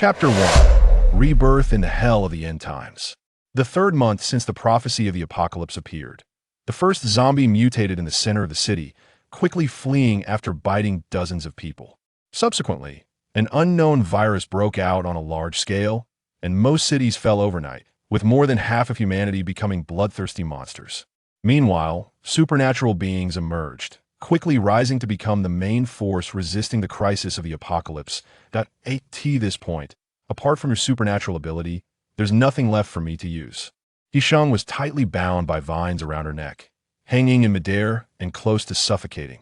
Chapter 1. Rebirth in the Hell of the End Times. The third month since the prophecy of the apocalypse appeared. The first zombie mutated in the center of the city, quickly fleeing after biting dozens of people. Subsequently, an unknown virus broke out on a large scale, and most cities fell overnight, with more than half of humanity becoming bloodthirsty monsters. Meanwhile, supernatural beings emerged, quickly rising to become the main force resisting the crisis of the apocalypse. At this point, apart from your supernatural ability, there's nothing left for me to use. He Sheng was tightly bound by vines around her neck, hanging in midair and close to suffocating.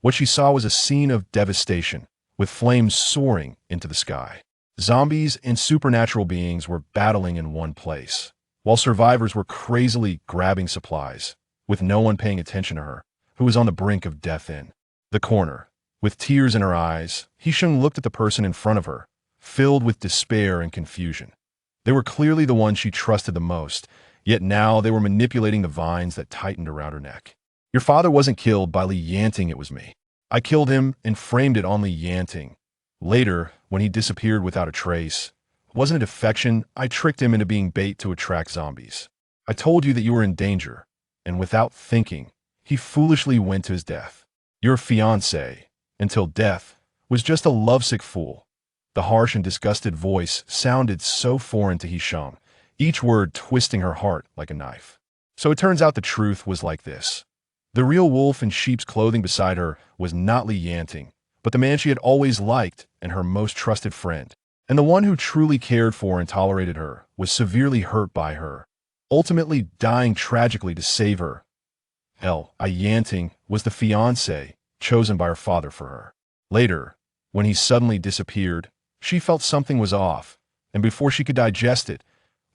What she saw was a scene of devastation, with flames soaring into the sky. Zombies and supernatural beings were battling in one place, while survivors were crazily grabbing supplies, with no one paying attention to her, who was on the brink of death in the corner. With tears in her eyes, He Sheng looked at the person in front of her, filled with despair and confusion. They were clearly the one she trusted the most, yet now they were manipulating the vines that tightened around her neck. Your father wasn't killed by Yanting, it was me. I killed him and framed it on Yanting. Later, when he disappeared without a trace, wasn't it affection? I tricked him into being bait to attract zombies. I told you that you were in danger, and without thinking, he foolishly went to his death. Your fiancé, until death, was just a lovesick fool. The harsh and disgusted voice sounded so foreign to He Sheng, each word twisting her heart like a knife. So it turns out the truth was like this. The real wolf in sheep's clothing beside her was not Yanting, but the man she had always liked and her most trusted friend. And the one who truly cared for and tolerated her was severely hurt by her, ultimately dying tragically to save her. Yanting was the fiancé chosen by her father for her. Later, when he suddenly disappeared, she felt something was off, and before she could digest it,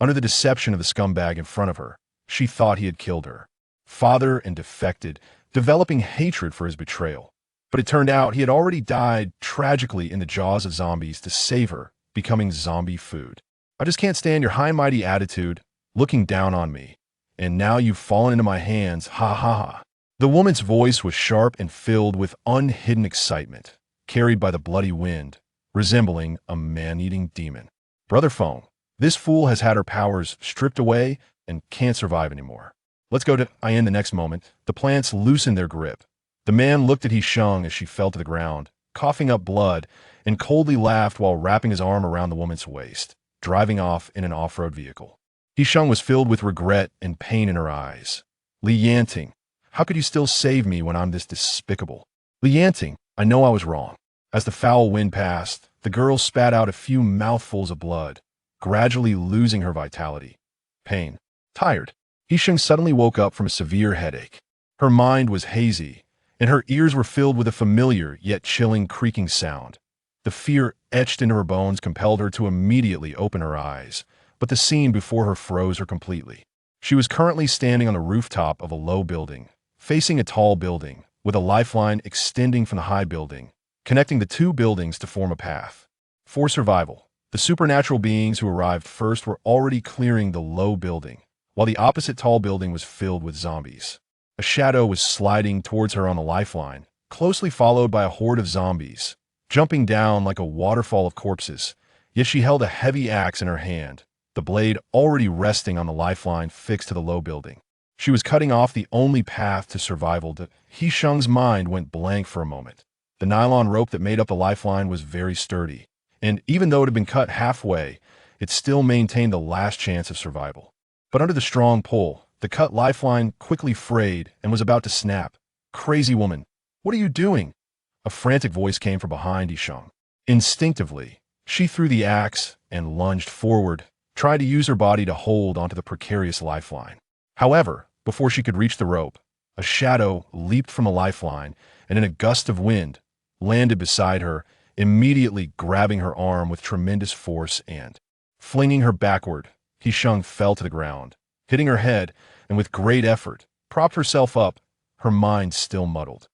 under the deception of the scumbag in front of her, she thought he had killed her father and defected, developing hatred for his betrayal. But it turned out he had already died tragically in the jaws of zombies to save her, becoming zombie food. I just can't stand your high and mighty attitude, looking down on me. And now you've fallen into my hands, ha ha ha. The woman's voice was sharp and filled with unhidden excitement, carried by the bloody wind, resembling a man-eating demon. Brother Feng, this fool has had her powers stripped away and can't survive anymore. Let's go to Ian. The next moment, the plants loosened their grip. The man looked at He Sheng as she fell to the ground, coughing up blood, and coldly laughed while wrapping his arm around the woman's waist, driving off in an off-road vehicle. He Sheng was filled with regret and pain in her eyes. Yanting, how could you still save me when I'm this despicable? Yanting, I know I was wrong. As the foul wind passed, the girl spat out a few mouthfuls of blood, gradually losing her vitality. Pain. Tired. He Sheng suddenly woke up from a severe headache. Her mind was hazy, and her ears were filled with a familiar yet chilling creaking sound. The fear etched into her bones compelled her to immediately open her eyes, but the scene before her froze her completely. She was currently standing on the rooftop of a low building, facing a tall building, with a lifeline extending from the high building, connecting the two buildings to form a path. For survival, the supernatural beings who arrived first were already clearing the low building, while the opposite tall building was filled with zombies. A shadow was sliding towards her on the lifeline, closely followed by a horde of zombies, jumping down like a waterfall of corpses, yet she held a heavy axe in her hand, the blade already resting on the lifeline fixed to the low building. She was cutting off the only path to survival. He Sheng's mind went blank for a moment. The nylon rope that made up the lifeline was very sturdy, and even though it had been cut halfway, it still maintained the last chance of survival. But under the strong pull, the cut lifeline quickly frayed and was about to snap. Crazy woman, what are you doing? A frantic voice came from behind He Sheng. Instinctively, she threw the axe and lunged forward, trying to use her body to hold onto the precarious lifeline. However, before she could reach the rope, a shadow leaped from the lifeline and in a gust of wind, landed beside her, immediately grabbing her arm with tremendous force and flinging her backward. He Sheng fell to the ground, hitting her head, and with great effort, propped herself up, her mind still muddled.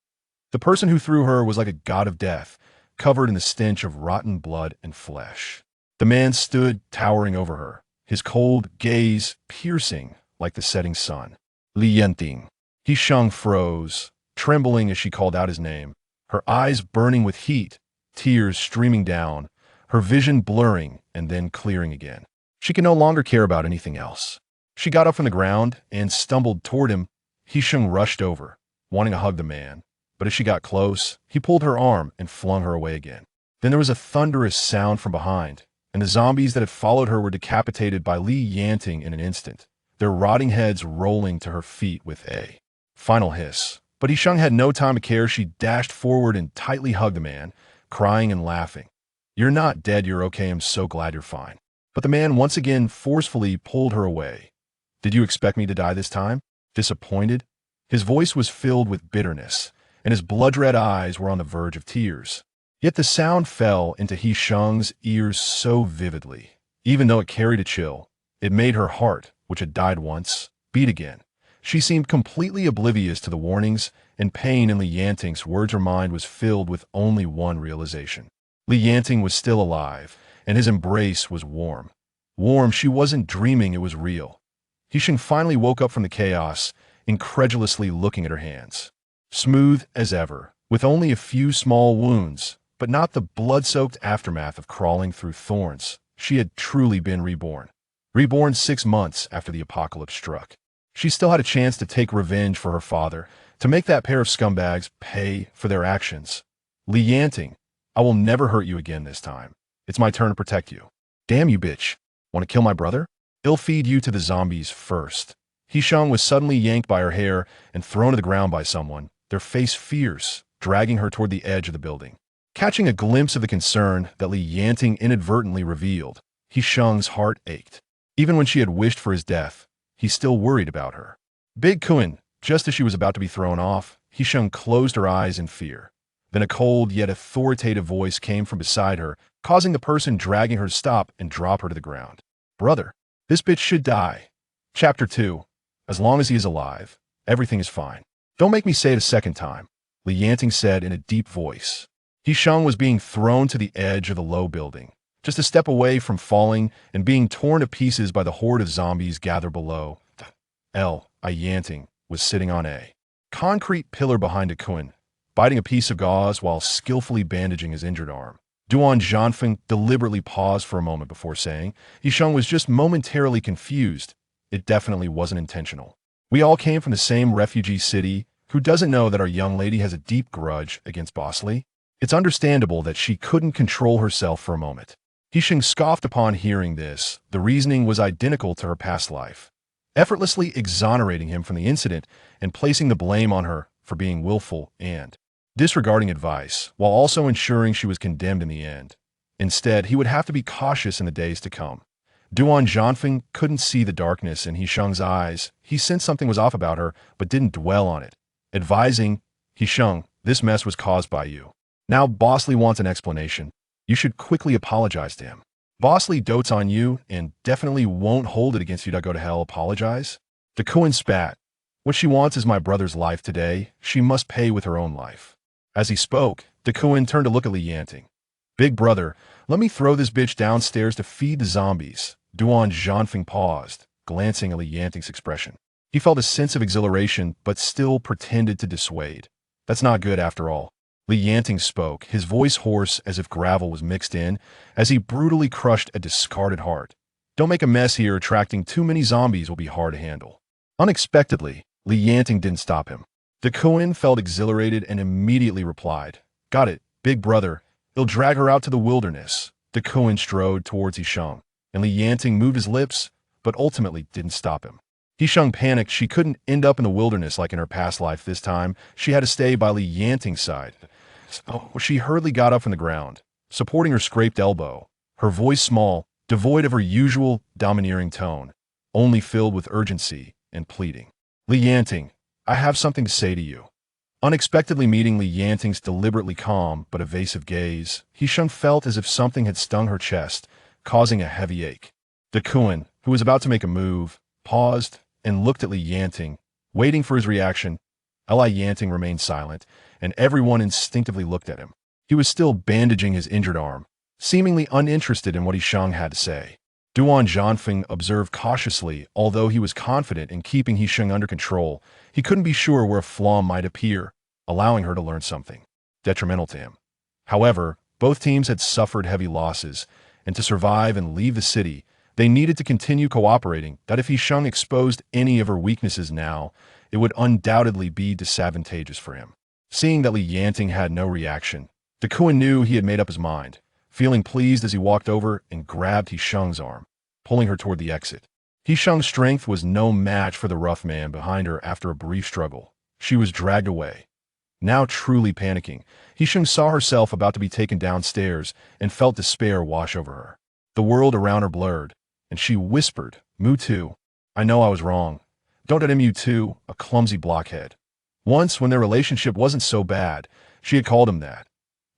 The person who threw her was like a god of death, covered in the stench of rotten blood and flesh. The man stood towering over her, his cold gaze piercing like the setting sun. Yanting. He Sheng froze, trembling as she called out his name, her eyes burning with heat, tears streaming down, her vision blurring and then clearing again. She could no longer care about anything else. She got up from the ground and stumbled toward him. He Sheng rushed over, wanting to hug the man, but as she got close, he pulled her arm and flung her away again. Then there was a thunderous sound from behind, and the zombies that had followed her were decapitated by Yanting in an instant, their rotting heads rolling to her feet with a final hiss. But He Sheng had no time to care. She dashed forward and tightly hugged the man, crying and laughing. "You're not dead, you're okay, I'm so glad you're fine." But the man once again forcefully pulled her away. "Did you expect me to die this time?" Disappointed? His voice was filled with bitterness, and his blood-red eyes were on the verge of tears. Yet the sound fell into He Sheng's ears so vividly. Even though it carried a chill, it made her heart, which had died once, beat again. She seemed completely oblivious to the warnings and pain in Yanting's words. Her mind was filled with only one realization. Yanting was still alive, and his embrace was warm. Warm, she wasn't dreaming, it was real. He Sheng finally woke up from the chaos, incredulously looking at her hands. Smooth as ever, with only a few small wounds, but not the blood-soaked aftermath of crawling through thorns. She had truly been reborn. Reborn 6 months after the apocalypse struck. She still had a chance to take revenge for her father, to make that pair of scumbags pay for their actions. Yanting, I will never hurt you again this time. It's my turn to protect you. Damn you, bitch. Want to kill my brother? I'll feed you to the zombies first. He Sheng was suddenly yanked by her hair and thrown to the ground by someone, their face fierce, dragging her toward the edge of the building. Catching a glimpse of the concern that Yanting inadvertently revealed, He Sheng's heart ached. Even when she had wished for his death, he still worried about her. Big Kun, just as she was about to be thrown off, He Sheng closed her eyes in fear. Then a cold yet authoritative voice came from beside her, causing the person dragging her to stop and drop her to the ground. Brother, this bitch should die. Chapter 2. As long as he is alive, everything is fine. Don't make me say it a second time, Yanting said in a deep voice. He Sheng was being thrown to the edge of the low building, just a step away from falling and being torn to pieces by the horde of zombies gathered below. Yanting was sitting on a concrete pillar behind a Kun, biting a piece of gauze while skillfully bandaging his injured arm. Duan Zhanfeng deliberately paused for a moment before saying, He Sheng was just momentarily confused. It definitely wasn't intentional. We all came from the same refugee city. Who doesn't know that our young lady has a deep grudge against Bosley? It's understandable that she couldn't control herself for a moment. He Sheng scoffed upon hearing this. The reasoning was identical to her past life, effortlessly exonerating him from the incident and placing the blame on her for being willful and disregarding advice, while also ensuring she was condemned in the end. Instead, he would have to be cautious in the days to come. Duan Zhanfeng couldn't see the darkness in He Sheng's eyes. He sensed something was off about her, but didn't dwell on it, advising, He Sheng, this mess was caused by you. Now Bosley wants an explanation. You should quickly apologize to him. Bosley dotes on you and definitely won't hold it against you to go to hell. Apologize? The Kun spat. What she wants is my brother's life today. She must pay with her own life. As he spoke, the Kun turned to look at Yanting. Big brother, let me throw this bitch downstairs to feed the zombies. Duan Zhanfeng paused, glancing at Yanting's expression. He felt a sense of exhilaration, but still pretended to dissuade. That's not good after all. Yanting spoke, his voice hoarse as if gravel was mixed in, as he brutally crushed a discarded heart. Don't make a mess here. Attracting too many zombies will be hard to handle. Unexpectedly, Yanting didn't stop him. The Kun felt exhilarated and immediately replied, Got it, big brother. He'll drag her out to the wilderness. The Kun strode towards He Sheng, and Yanting moved his lips, but ultimately didn't stop him. He Sheng panicked. She couldn't end up in the wilderness like in her past life. This time, she had to stay by Yanting's side. So she hurriedly got up from the ground, supporting her scraped elbow, her voice small, devoid of her usual domineering tone, only filled with urgency and pleading. Yanting, I have something to say to you. Unexpectedly meeting Yanting's deliberately calm but evasive gaze, He Sheng felt as if something had stung her chest, causing a heavy ache. The Kun, who was about to make a move, paused and looked at Yanting, waiting for his reaction. Yanting remained silent, and everyone instinctively looked at him. He was still bandaging his injured arm, seemingly uninterested in what He Sheng had to say. Duan Zhanfeng observed cautiously. Although he was confident in keeping He Sheng under control, he couldn't be sure where a flaw might appear, allowing her to learn something detrimental to him. However, Both teams had suffered heavy losses, and to survive and leave the city, they needed to continue cooperating. That if He Sheng exposed any of her weaknesses now, it would undoubtedly be disadvantageous for him. Seeing that Li Yanting had no reaction, Duan knew he had made up his mind, feeling pleased as he walked over and grabbed He Sheng's arm, pulling her toward the exit. He Sheng's strength was no match for the rough man behind her after a brief struggle. She was dragged away. Now truly panicking, He Sheng saw herself about to be taken downstairs and felt despair wash over her. The world around her blurred, and she whispered, "Mutu, I know I was wrong. Don't let him Mutu, a clumsy blockhead." Once, when their relationship wasn't so bad, she had called him that.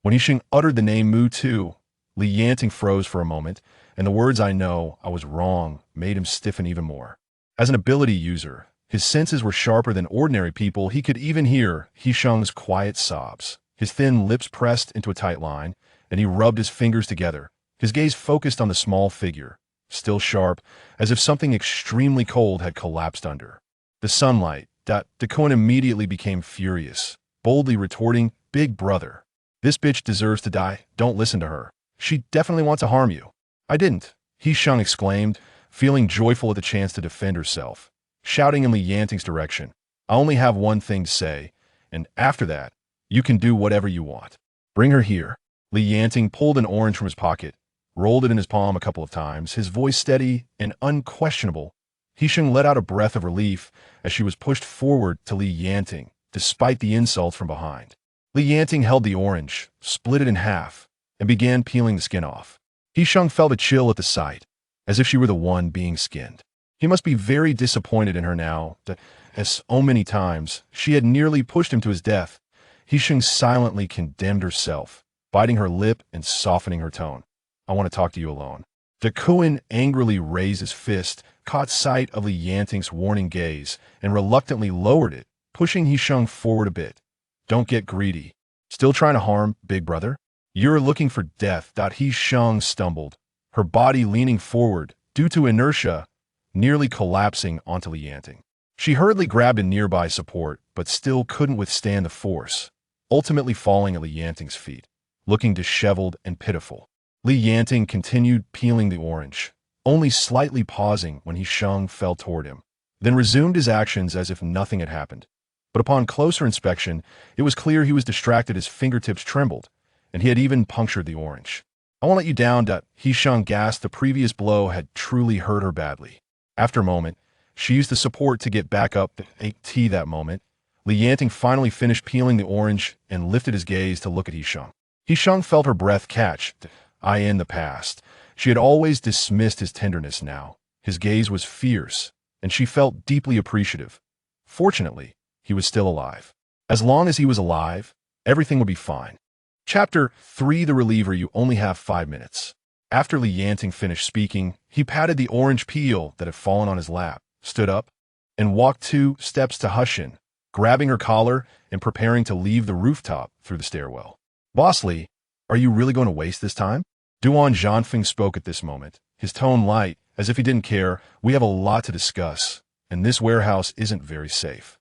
When He Sheng uttered the name Mutu, Li Yanting froze for a moment, and the words "I know I was wrong" made him stiffen even more. As an ability user, his senses were sharper than ordinary people. He could even hear He Sheng's quiet sobs. His thin lips pressed into a tight line, and he rubbed his fingers together, his gaze focused on the small figure, still sharp, as if something extremely cold had collapsed under. The sunlight. Duan immediately became furious, boldly retorting, "Big brother. This bitch deserves to die. Don't listen to her. She definitely wants to harm you." "I didn't," He Sheng exclaimed, feeling joyful at the chance to defend herself, shouting in Li Yanting's direction. "I only have one thing to say, and after that, you can do whatever you want. Bring her here." Li Yanting pulled an orange from his pocket, rolled it in his palm a couple of times, his voice steady and unquestionable. He Sheng let out a breath of relief as she was pushed forward to Li Yanting, despite the insults from behind. Li Yanting held the orange, split it in half, and began peeling the skin off. He Sheng felt a chill at the sight, as if she were the one being skinned. He must be very disappointed in her now that, as so many times, she had nearly pushed him to his death. He Sheng silently condemned herself, biting her lip and softening her tone. "I want to talk to you alone." Duan angrily raised his fist, caught sight of Li Yanting's warning gaze, and reluctantly lowered it, pushing He Sheng forward a bit. "Don't get greedy. Still trying to harm, big brother? You're looking for death." He Sheng stumbled, her body leaning forward, due to inertia, nearly collapsing onto Li Yanting. She hurriedly grabbed a nearby support, but still couldn't withstand the force, ultimately falling at Li Yanting's feet, looking disheveled and pitiful. Li Yanting continued peeling the orange, only slightly pausing when He Sheng fell toward him, then resumed his actions as if nothing had happened. But upon closer inspection, it was clear he was distracted. His fingertips trembled, and he had even punctured the orange. "I won't let you down." He Sheng gasped. The previous blow had truly hurt her badly. After a moment, she used the support to get back up. That moment, Li Yanting finally finished peeling the orange and lifted his gaze to look at He Sheng. He Sheng felt her breath catch. In the past, she had always dismissed his tenderness. Now, his gaze was fierce, and she felt deeply appreciative. Fortunately, he was still alive. As long as he was alive, everything would be fine. Chapter 3: The Reliever. You only have 5 minutes. After Li Yanting finished speaking, he patted the orange peel that had fallen on his lap, stood up, and walked 2 steps to Hushin, grabbing her collar and preparing to leave the rooftop through the stairwell. "Boss Li, are you really going to waste this time?" Duan Zhanfeng spoke at this moment, his tone light, as if he didn't care. "We have a lot to discuss, and this warehouse isn't very safe.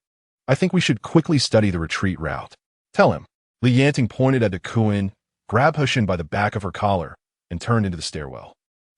I think we should quickly study the retreat route." "Tell him." Li Yanting pointed at Duan, grabbed Hushin by the back of her collar, and turned into the stairwell.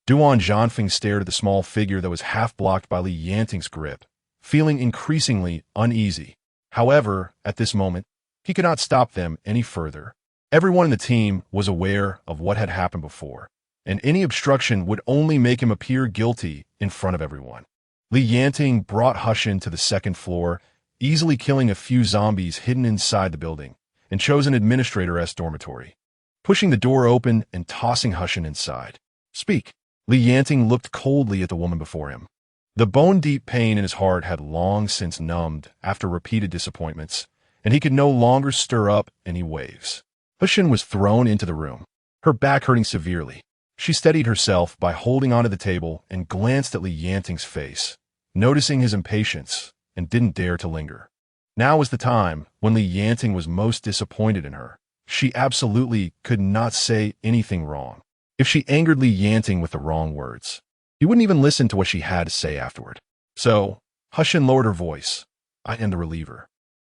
Duan Zhanfeng stared at the small figure that was half blocked by Li Yanting's grip, feeling increasingly uneasy. However, at this moment, he could not stop them any further. Everyone in the team was aware of what had happened before, and any obstruction would only make him appear guilty in front of everyone. Li Yanting brought Hushin to the 2nd floor, easily killing a few zombies hidden inside the building, and chose an administrator-esque dormitory, pushing the door open and tossing Hushin inside. "Speak." Li Yanting looked coldly at the woman before him. The bone-deep pain in his heart had long since numbed after repeated disappointments, and he could no longer stir up any waves. Hushin was thrown into the room, her back hurting severely. She steadied herself by holding onto the table and glanced at Li Yanting's face, noticing his impatience, and didn't dare to linger. Now was the time when Li Yanting was most disappointed in her. She absolutely could not say anything wrong. If she angered Li Yanting with the wrong words, he wouldn't even listen to what she had to say afterward. So, Hushin lowered her voice. "I am the reliever."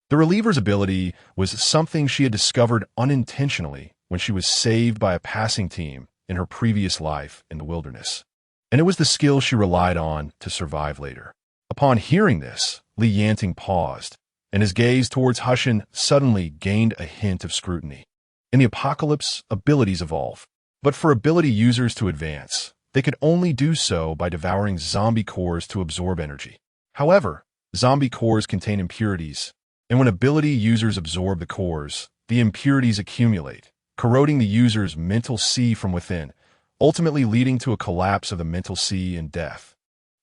The reliever's ability was something she had discovered unintentionally when she was saved by a passing team in her previous life in the wilderness. And it was the skill she relied on to survive later. Upon hearing this, Yanting paused, and his gaze towards He Sheng suddenly gained a hint of scrutiny. In the apocalypse, abilities evolve. But for ability users to advance, they could only do so by devouring zombie cores to absorb energy. However, zombie cores contain impurities, and when ability users absorb the cores, the impurities accumulate, corroding the user's mental sea from within, ultimately leading to a collapse of the mental sea and death.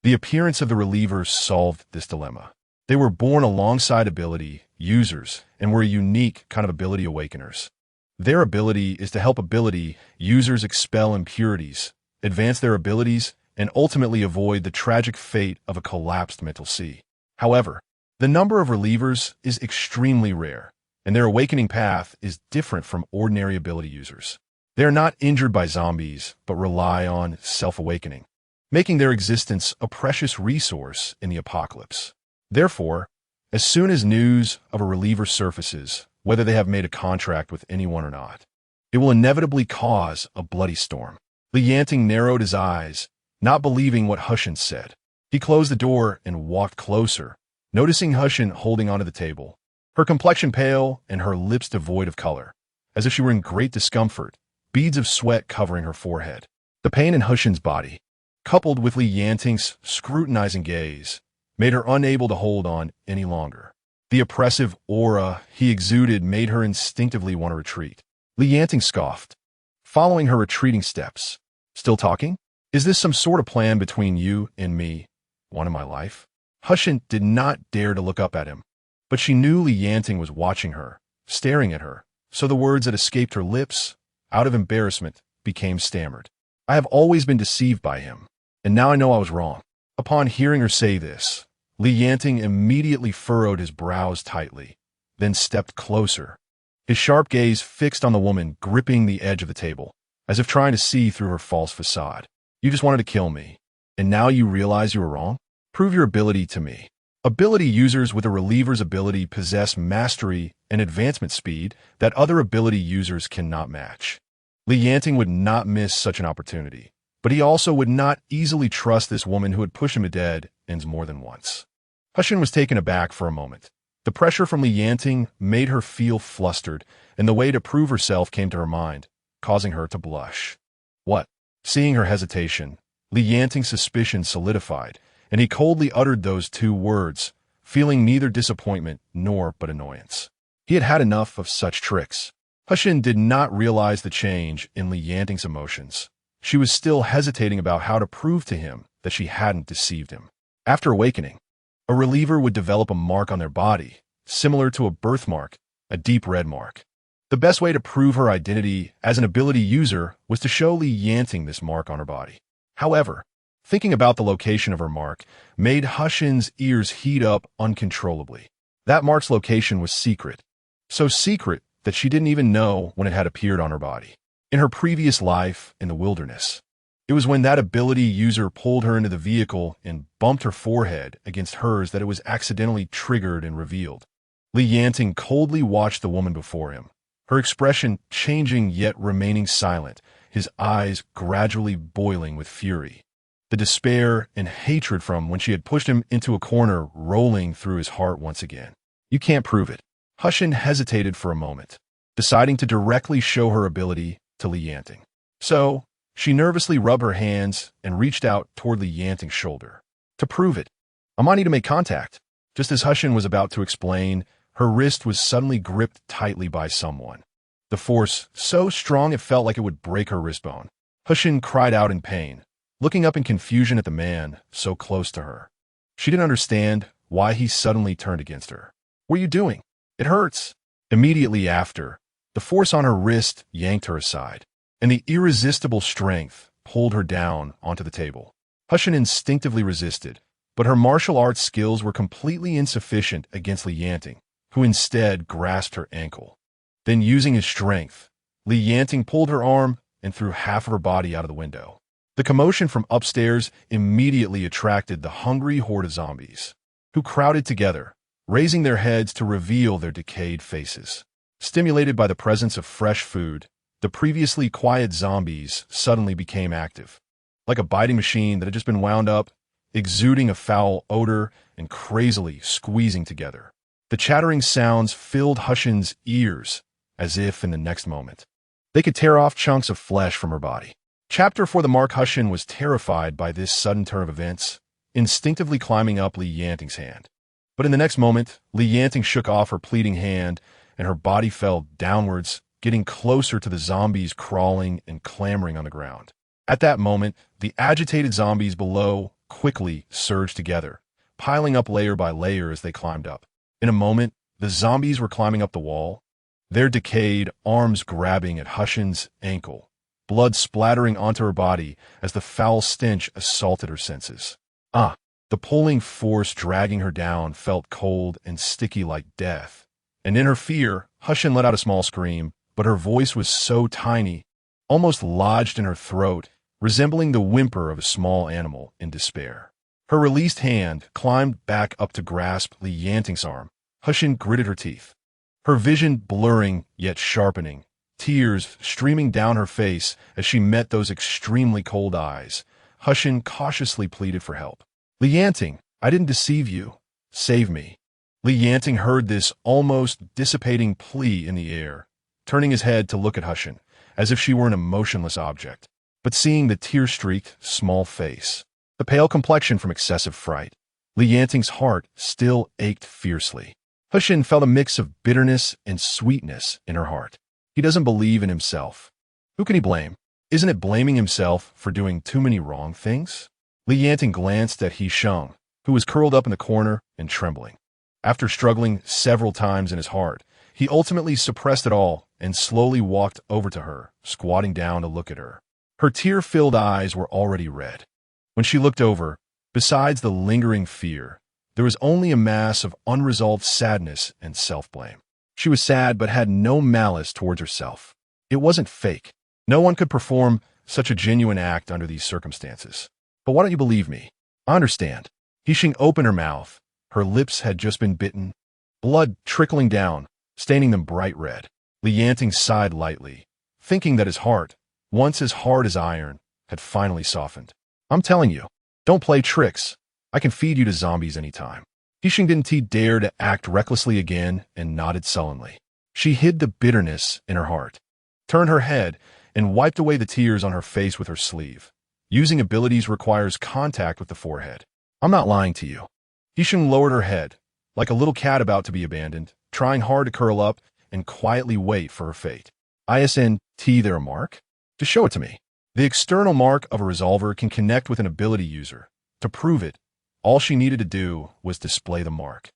The appearance of the relievers solved this dilemma. They were born alongside ability users and were a unique kind of ability awakeners. Their ability is to help ability users expel impurities, advance their abilities, and ultimately avoid the tragic fate of a collapsed mental sea. However, the number of relievers is extremely rare, and their awakening path is different from ordinary ability users. They are not injured by zombies, but rely on self-awakening, making their existence a precious resource in the apocalypse. Therefore, as soon as news of a reliever surfaces, whether they have made a contract with anyone or not, it will inevitably cause a bloody storm. Yanting narrowed his eyes, not believing what He Sheng said. He closed the door and walked closer, noticing He Sheng holding onto the table, her complexion pale and her lips devoid of color, as if she were in great discomfort, beads of sweat covering her forehead. The pain in He Sheng's body, coupled with Yanting's scrutinizing gaze, made her unable to hold on any longer. The oppressive aura he exuded made her instinctively want to retreat. Yanting scoffed, following her retreating steps. Still talking? Is this some sort of plan between you and me? One in my life? He Sheng did not dare to look up at him, but she knew Yanting was watching her, staring at her, so the words that escaped her lips, out of embarrassment, became stammered. I have always been deceived by him, and now I know I was wrong. Upon hearing her say this, Yanting immediately furrowed his brows tightly, then stepped closer, his sharp gaze fixed on the woman gripping the edge of the table, as if trying to see through her false facade. You just wanted to kill me, and now you realize you were wrong? Prove your ability to me. Ability users with a reliever's ability possess mastery and advancement speed that other ability users cannot match. Yanting would not miss such an opportunity, but he also would not easily trust this woman who had pushed him to dead ends more than once. He Sheng was taken aback for a moment. The pressure from Yanting made her feel flustered, and the way to prove herself came to her mind, causing her to blush. What? Seeing her hesitation, Yanting's suspicion solidified, and he coldly uttered those two words, feeling neither disappointment nor but annoyance. He had had enough of such tricks. He Sheng did not realize the change in Yanting's emotions. She was still hesitating about how to prove to him that she hadn't deceived him. After awakening, a reliever would develop a mark on their body, similar to a birthmark, a deep red mark. The best way to prove her identity as an ability user was to show Yanting this mark on her body. However, thinking about the location of her mark made He Sheng's ears heat up uncontrollably. That mark's location was secret, so secret that she didn't even know when it had appeared on her body. In her previous life in the wilderness, it was when that ability user pulled her into the vehicle and bumped her forehead against hers that it was accidentally triggered and revealed. Yanting coldly watched the woman before him, her expression changing yet remaining silent, his eyes gradually boiling with fury. The despair and hatred from when she had pushed him into a corner rolling through his heart once again. You can't prove it. He Sheng hesitated for a moment, deciding to directly show her ability to Yanting. So, she nervously rubbed her hands and reached out toward Yanting's shoulder. To prove it, I might need to make contact. Just as He Sheng was about to explain, her wrist was suddenly gripped tightly by someone. The force so strong it felt like it would break her wrist bone. He Sheng cried out in pain, looking up in confusion at the man so close to her. She didn't understand why he suddenly turned against her. What are you doing? It hurts. Immediately after, the force on her wrist yanked her aside, and the irresistible strength pulled her down onto the table. He Sheng instinctively resisted, but her martial arts skills were completely insufficient against Yanting, who instead grasped her ankle. Then, using his strength, Yanting pulled her arm and threw half of her body out of the window. The commotion from upstairs immediately attracted the hungry horde of zombies, who crowded together, raising their heads to reveal their decayed faces. Stimulated by the presence of fresh food, The previously quiet zombies suddenly became active, like a biting machine that had just been wound up, exuding a foul odor and crazily squeezing together. The chattering sounds filled Hushan's ears, as if in the next moment they could tear off chunks of flesh from her body. Chapter 4. The Mark. Hushan was terrified by this sudden turn of events, instinctively climbing up Li Yanting's hand. But in the next moment, Li Yanting shook off her pleading hand, and her body fell downwards, getting closer to the zombies crawling and clamoring on the ground. At that moment, the agitated zombies below quickly surged together, piling up layer by layer as they climbed up. In a moment, the zombies were climbing up the wall, their decayed arms grabbing at Hushan's ankle, blood splattering onto her body as the foul stench assaulted her senses. The pulling force dragging her down felt cold and sticky like death, and in her fear, Hushan let out a small scream, but her voice was so tiny, almost lodged in her throat, resembling the whimper of a small animal in despair. Her released hand climbed back up to grasp Li Yanting's arm. Hushan gritted her teeth, her vision blurring yet sharpening, tears streaming down her face as she met those extremely cold eyes. Hushan cautiously pleaded for help. Li Yanting, I didn't deceive you. Save me. Li Yanting heard this almost dissipating plea in the air, turning his head to look at Hushan, as if she were an emotionless object. But seeing the tear-streaked, small face, the pale complexion from excessive fright, Li Yanting's heart still ached fiercely. Hushan felt a mix of bitterness and sweetness in her heart. He doesn't believe in himself. Who can he blame? Isn't it blaming himself for doing too many wrong things? Li Yanting glanced at He Sheng, who was curled up in the corner and trembling. After struggling several times in his heart, he ultimately suppressed it all and slowly walked over to her, squatting down to look at her. Her tear-filled eyes were already red. When she looked over, besides the lingering fear, there was only a mass of unresolved sadness and self-blame. She was sad but had no malice towards herself. It wasn't fake. No one could perform such a genuine act under these circumstances. But why don't you believe me? I understand. He Sheng opened her mouth. Her lips had just been bitten, blood trickling down, staining them bright red. Li Yanting sighed lightly, thinking that his heart, once as hard as iron, had finally softened. I'm telling you, don't play tricks. I can feed you to zombies anytime. He Sheng didn't dare to act recklessly again and nodded sullenly. She hid the bitterness in her heart, turned her head, and wiped away the tears on her face with her sleeve. Using abilities requires contact with the forehead. I'm not lying to you. He Sheng lowered her head, like a little cat about to be abandoned, trying hard to curl up and quietly wait for her fate. Isn't there a mark? To show it to me. The external mark of a resolver can connect with an ability user. To prove it, all she needed to do was display the mark,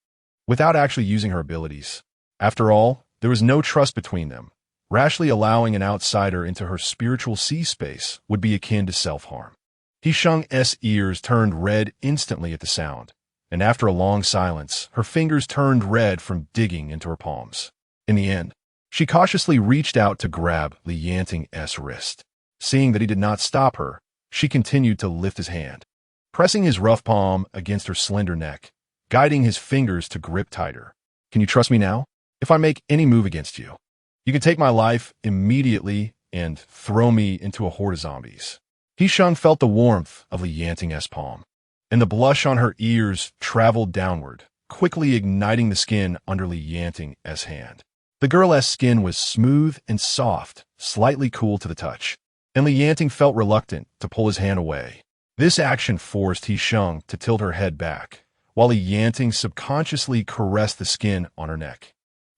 without actually using her abilities. After all, there was no trust between them. Rashly allowing an outsider into her spiritual sea-space would be akin to self-harm. He Sheng's ears turned red instantly at the sound, and after a long silence, her fingers turned red from digging into her palms. In the end, she cautiously reached out to grab Li Yanting's wrist. Seeing that he did not stop her, she continued to lift his hand, pressing his rough palm against her slender neck, guiding his fingers to grip tighter. Can you trust me now? If I make any move against you, you can take my life immediately and throw me into a horde of zombies. He Sheng felt the warmth of Li Yanting's palm, and the blush on her ears traveled downward, quickly igniting the skin under Li Yanting's hand. The girl's skin was smooth and soft, slightly cool to the touch, and Li Yanting felt reluctant to pull his hand away. This action forced He Sheng to tilt her head back, while Li Yanting subconsciously caressed the skin on her neck,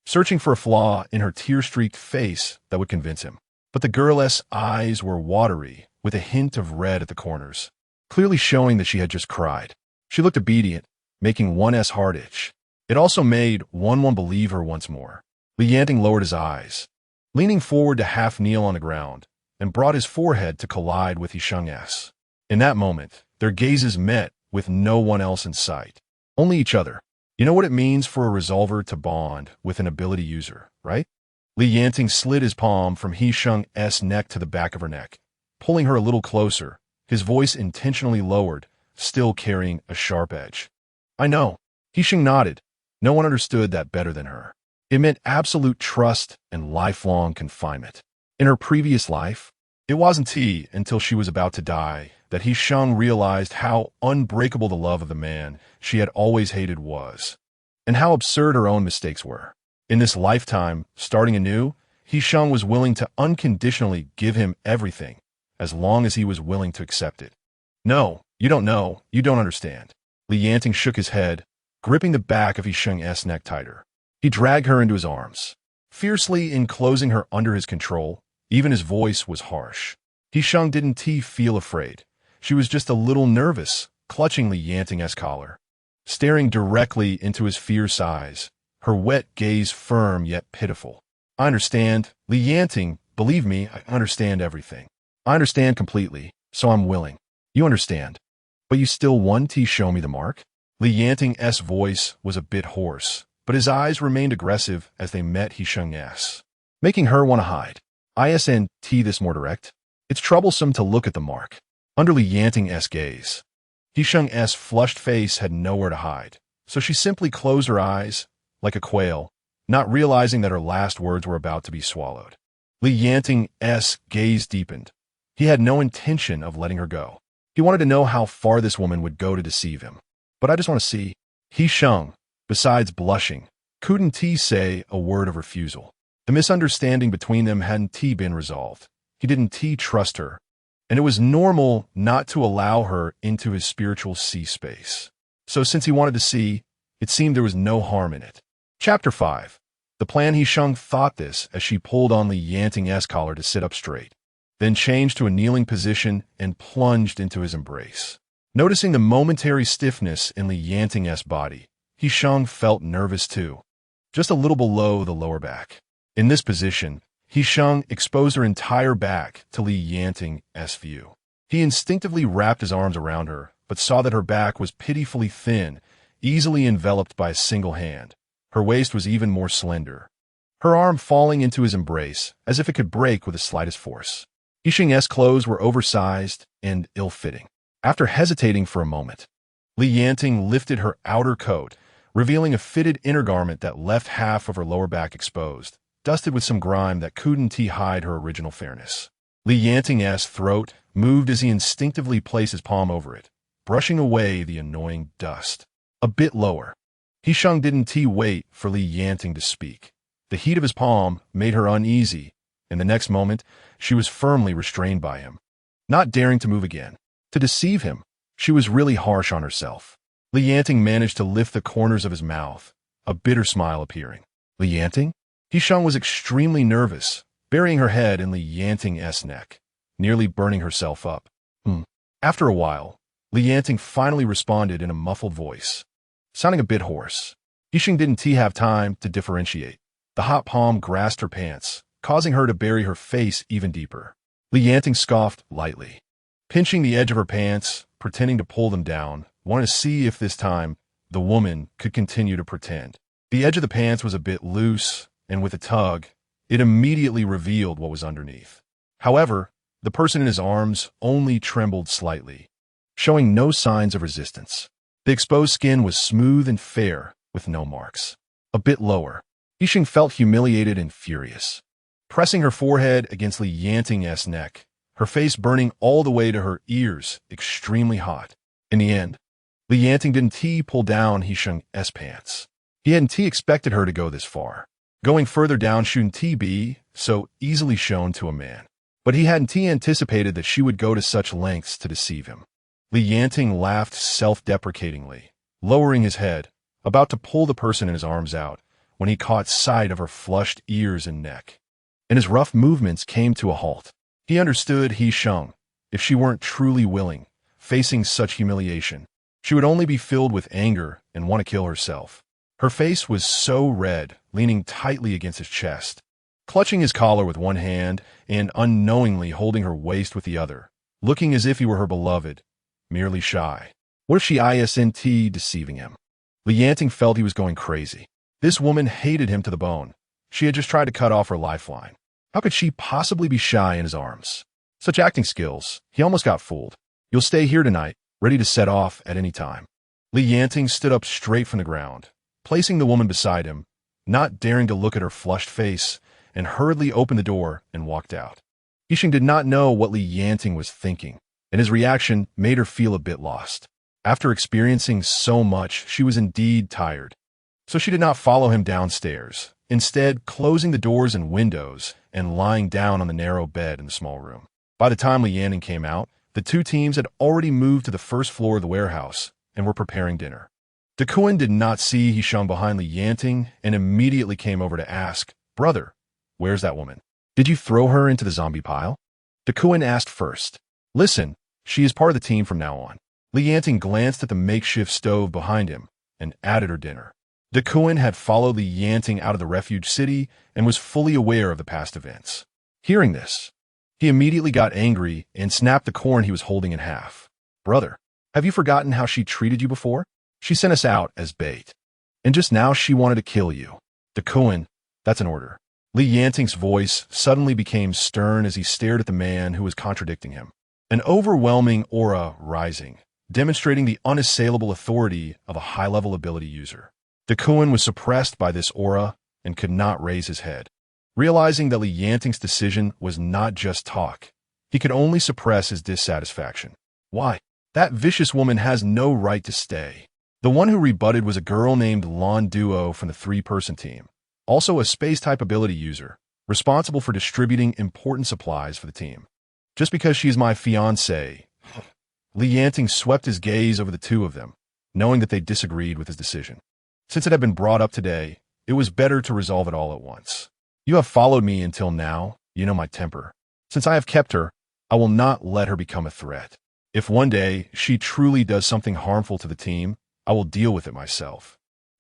searching for a flaw in her tear-streaked face that would convince him. But the girl's eyes were watery, with a hint of red at the corners, clearly showing that she had just cried. She looked obedient, making one's heart itch. It also made one believe her once more. Li Yanting lowered his eyes, leaning forward to half kneel on the ground, and brought his forehead to collide with He Sheng's. In that moment, their gazes met with no one else in sight. Only each other. You know what it means for a resolver to bond with an ability user, right? Li Yanting slid his palm from He Sheng's neck to the back of her neck, pulling her a little closer, his voice intentionally lowered, still carrying a sharp edge. I know. He Sheng nodded. No one understood that better than her. It meant absolute trust and lifelong confinement. In her previous life, it wasn't until she was about to die that He Sheng realized how unbreakable the love of the man she had always hated was, and how absurd her own mistakes were. In this lifetime, starting anew, He Sheng was willing to unconditionally give him everything, as long as he was willing to accept it. No, you don't know, you don't understand. Li Yanting shook his head, gripping the back of He Sheng's neck tighter. He dragged her into his arms, fiercely enclosing her under his control. Even his voice was harsh. He Sheng didn't feel afraid. She was just a little nervous, clutching Li Yanting's collar, staring directly into his fierce eyes, her wet gaze firm yet pitiful. I understand, Li Yanting, believe me, I understand everything. I understand completely, so I'm willing. You understand. But you still want to show me the mark? Li Yanting's voice was a bit hoarse, but his eyes remained aggressive as they met He Sheng's, making her want to hide. Isn't this more direct? It's troublesome to look at the mark. Under Li Yanting's gaze, He Sheng's flushed face had nowhere to hide, so she simply closed her eyes, like a quail, not realizing that her last words were about to be swallowed. Li Yanting's gaze deepened. He had no intention of letting her go. He wanted to know how far this woman would go to deceive him. But I just want to see. He Sheng, besides blushing, couldn't say a word of refusal. The misunderstanding between them hadn't been resolved. He didn't trust her, and it was normal not to allow her into his spiritual space. So since he wanted to see, it seemed there was no harm in it. Chapter 5. The plan. He Sheng thought this as she pulled on Li Yanting's collar to sit up straight, then changed to a kneeling position and plunged into his embrace. Noticing the momentary stiffness in Li Yanting's body, He Sheng felt nervous too, just a little below the lower back. In this position, He Sheng exposed her entire back to Li Yanting's view. He instinctively wrapped his arms around her, but saw that her back was pitifully thin, easily enveloped by a single hand. Her waist was even more slender, her arm falling into his embrace as if it could break with the slightest force. He Sheng's clothes were oversized and ill-fitting. After hesitating for a moment, Li Yanting lifted her outer coat, revealing a fitted inner garment that left half of her lower back exposed, dusted with some grime that couldn't hide her original fairness. Li Yanting's throat moved as he instinctively placed his palm over it, brushing away the annoying dust. A bit lower. He Sheng didn't wait for Li Yanting to speak. The heat of his palm made her uneasy, and the next moment, she was firmly restrained by him, not daring to move again. To deceive him, she was really harsh on herself. Li Yanting managed to lift the corners of his mouth, a bitter smile appearing. Li Yanting? He Sheng was extremely nervous, burying her head in Li Yanting's neck, nearly burning herself up. After a while, Li Yanting finally responded in a muffled voice, sounding a bit hoarse. He Sheng didn't have time to differentiate. The hot palm grasped her pants, causing her to bury her face even deeper. Li Yanting scoffed lightly, pinching the edge of her pants, pretending to pull them down, wanted to see if this time the woman could continue to pretend. The edge of the pants was a bit loose, and with a tug, it immediately revealed what was underneath. However, the person in his arms only trembled slightly, showing no signs of resistance. The exposed skin was smooth and fair, with no marks. A bit lower, He Sheng felt humiliated and furious. Pressing her forehead against Li Yanting's neck, her face burning all the way to her ears, extremely hot. In the end, Li Yanting didn't pull down He Sheng's pants. He hadn't expected her to go this far. Going further down shouldn't be so easily shown to a man. But he hadn't anticipated that she would go to such lengths to deceive him. Li Yanting laughed self-deprecatingly, lowering his head, about to pull the person in his arms out, when he caught sight of her flushed ears and neck. And his rough movements came to a halt. He understood He Sheng. If she weren't truly willing, facing such humiliation, she would only be filled with anger and want to kill herself. Her face was so red, leaning tightly against his chest, clutching his collar with one hand and unknowingly holding her waist with the other, looking as if he were her beloved, merely shy. What if she isn't deceiving him? Li Yanting felt he was going crazy. This woman hated him to the bone. She had just tried to cut off her lifeline. How could she possibly be shy in his arms? Such acting skills, he almost got fooled. You'll stay here tonight, ready to set off at any time. Li Yanting stood up straight from the ground, placing the woman beside him, not daring to look at her flushed face and hurriedly opened the door and walked out. He Sheng did not know what Li Yanting was thinking, and his reaction made her feel a bit lost. After experiencing so much, she was indeed tired. So she did not follow him downstairs, instead closing the doors and windows and lying down on the narrow bed in the small room. By the time Li Yanting came out, the two teams had already moved to the first floor of the warehouse and were preparing dinner. Duan did not see He Sheng behind Li Yanting and immediately came over to ask, "Brother, where's that woman? Did you throw her into the zombie pile?" Duan asked first. "Listen, she is part of the team from now on." Li Yanting glanced at the makeshift stove behind him and added her dinner. Duan had followed Li Yanting out of the refuge city and was fully aware of the past events. Hearing this, he immediately got angry and snapped the corn he was holding in half. "Brother, have you forgotten how she treated you before? She sent us out as bait. And just now she wanted to kill you." "Duan, that's an order." Li Yanting's voice suddenly became stern as he stared at the man who was contradicting him. An overwhelming aura rising, demonstrating the unassailable authority of a high-level ability user. Duan was suppressed by this aura and could not raise his head. Realizing that Li Yanting's decision was not just talk, he could only suppress his dissatisfaction. "Why? That vicious woman has no right to stay." The one who rebutted was a girl named Lan Duo from the three-person team, also a space-type ability user, responsible for distributing important supplies for the team. "Just because she is my fiancé." Li Yanting swept his gaze over the two of them, knowing that they disagreed with his decision. Since it had been brought up today, it was better to resolve it all at once. "You have followed me until now, you know my temper. Since I have kept her, I will not let her become a threat. If one day she truly does something harmful to the team, I will deal with it myself."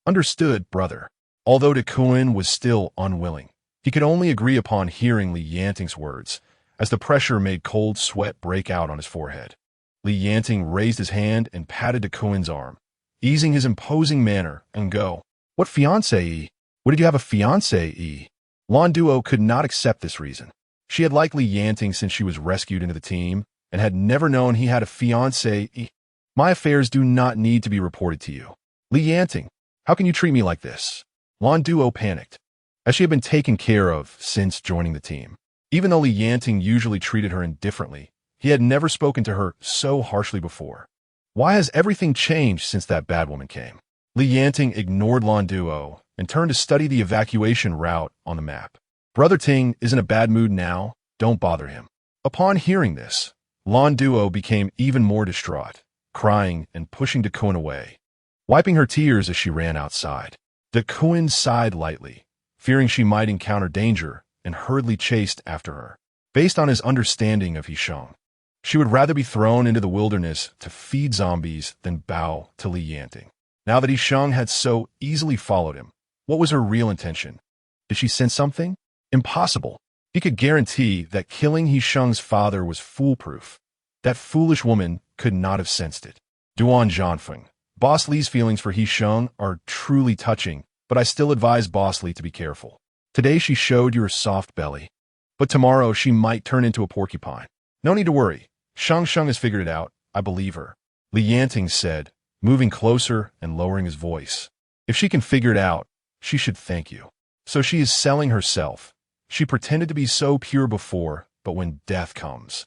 "Understood, brother." Although Duan was still unwilling, he could only agree upon hearing Li Yanting's words, as the pressure made cold sweat break out on his forehead. Li Yanting raised his hand and patted Duan's arm, easing his imposing manner, and go. "What fiancé? What did you have a fiancé? Lan Duo could not accept this reason. She had liked Li Yanting since she was rescued into the team, and had never known he had a fiancé. "My affairs do not need to be reported to you. Li Yanting, how can you treat me like this?" Lan Duo panicked, as she had been taken care of since joining the team. Even though Li Yanting usually treated her indifferently, he had never spoken to her so harshly before. Why has everything changed since that bad woman came? Li Yanting ignored Lan Duo and turned to study the evacuation route on the map. "Brother Ting is in a bad mood now, don't bother him." Upon hearing this, Lan Duo became even more distraught, crying and pushing Duan away, wiping her tears as she ran outside. Duan sighed lightly, fearing she might encounter danger, and hurriedly chased after her. Based on his understanding of He Sheng, she would rather be thrown into the wilderness to feed zombies than bow to Li Yanting. Now that He Sheng had so easily followed him, what was her real intention? Did she sense something? Impossible. He could guarantee that killing He Sheng's father was foolproof. That foolish woman could not have sensed it. Duan Zhanfeng. Boss Li's feelings for He Sheng are truly touching, but I still advise Boss Li to be careful. Today she showed your soft belly, but tomorrow she might turn into a porcupine. No need to worry. Sheng has figured it out. I believe her. Li Yanting said, moving closer and lowering his voice. If she can figure it out, she should thank you. So she is selling herself. She pretended to be so pure before, but when death comes,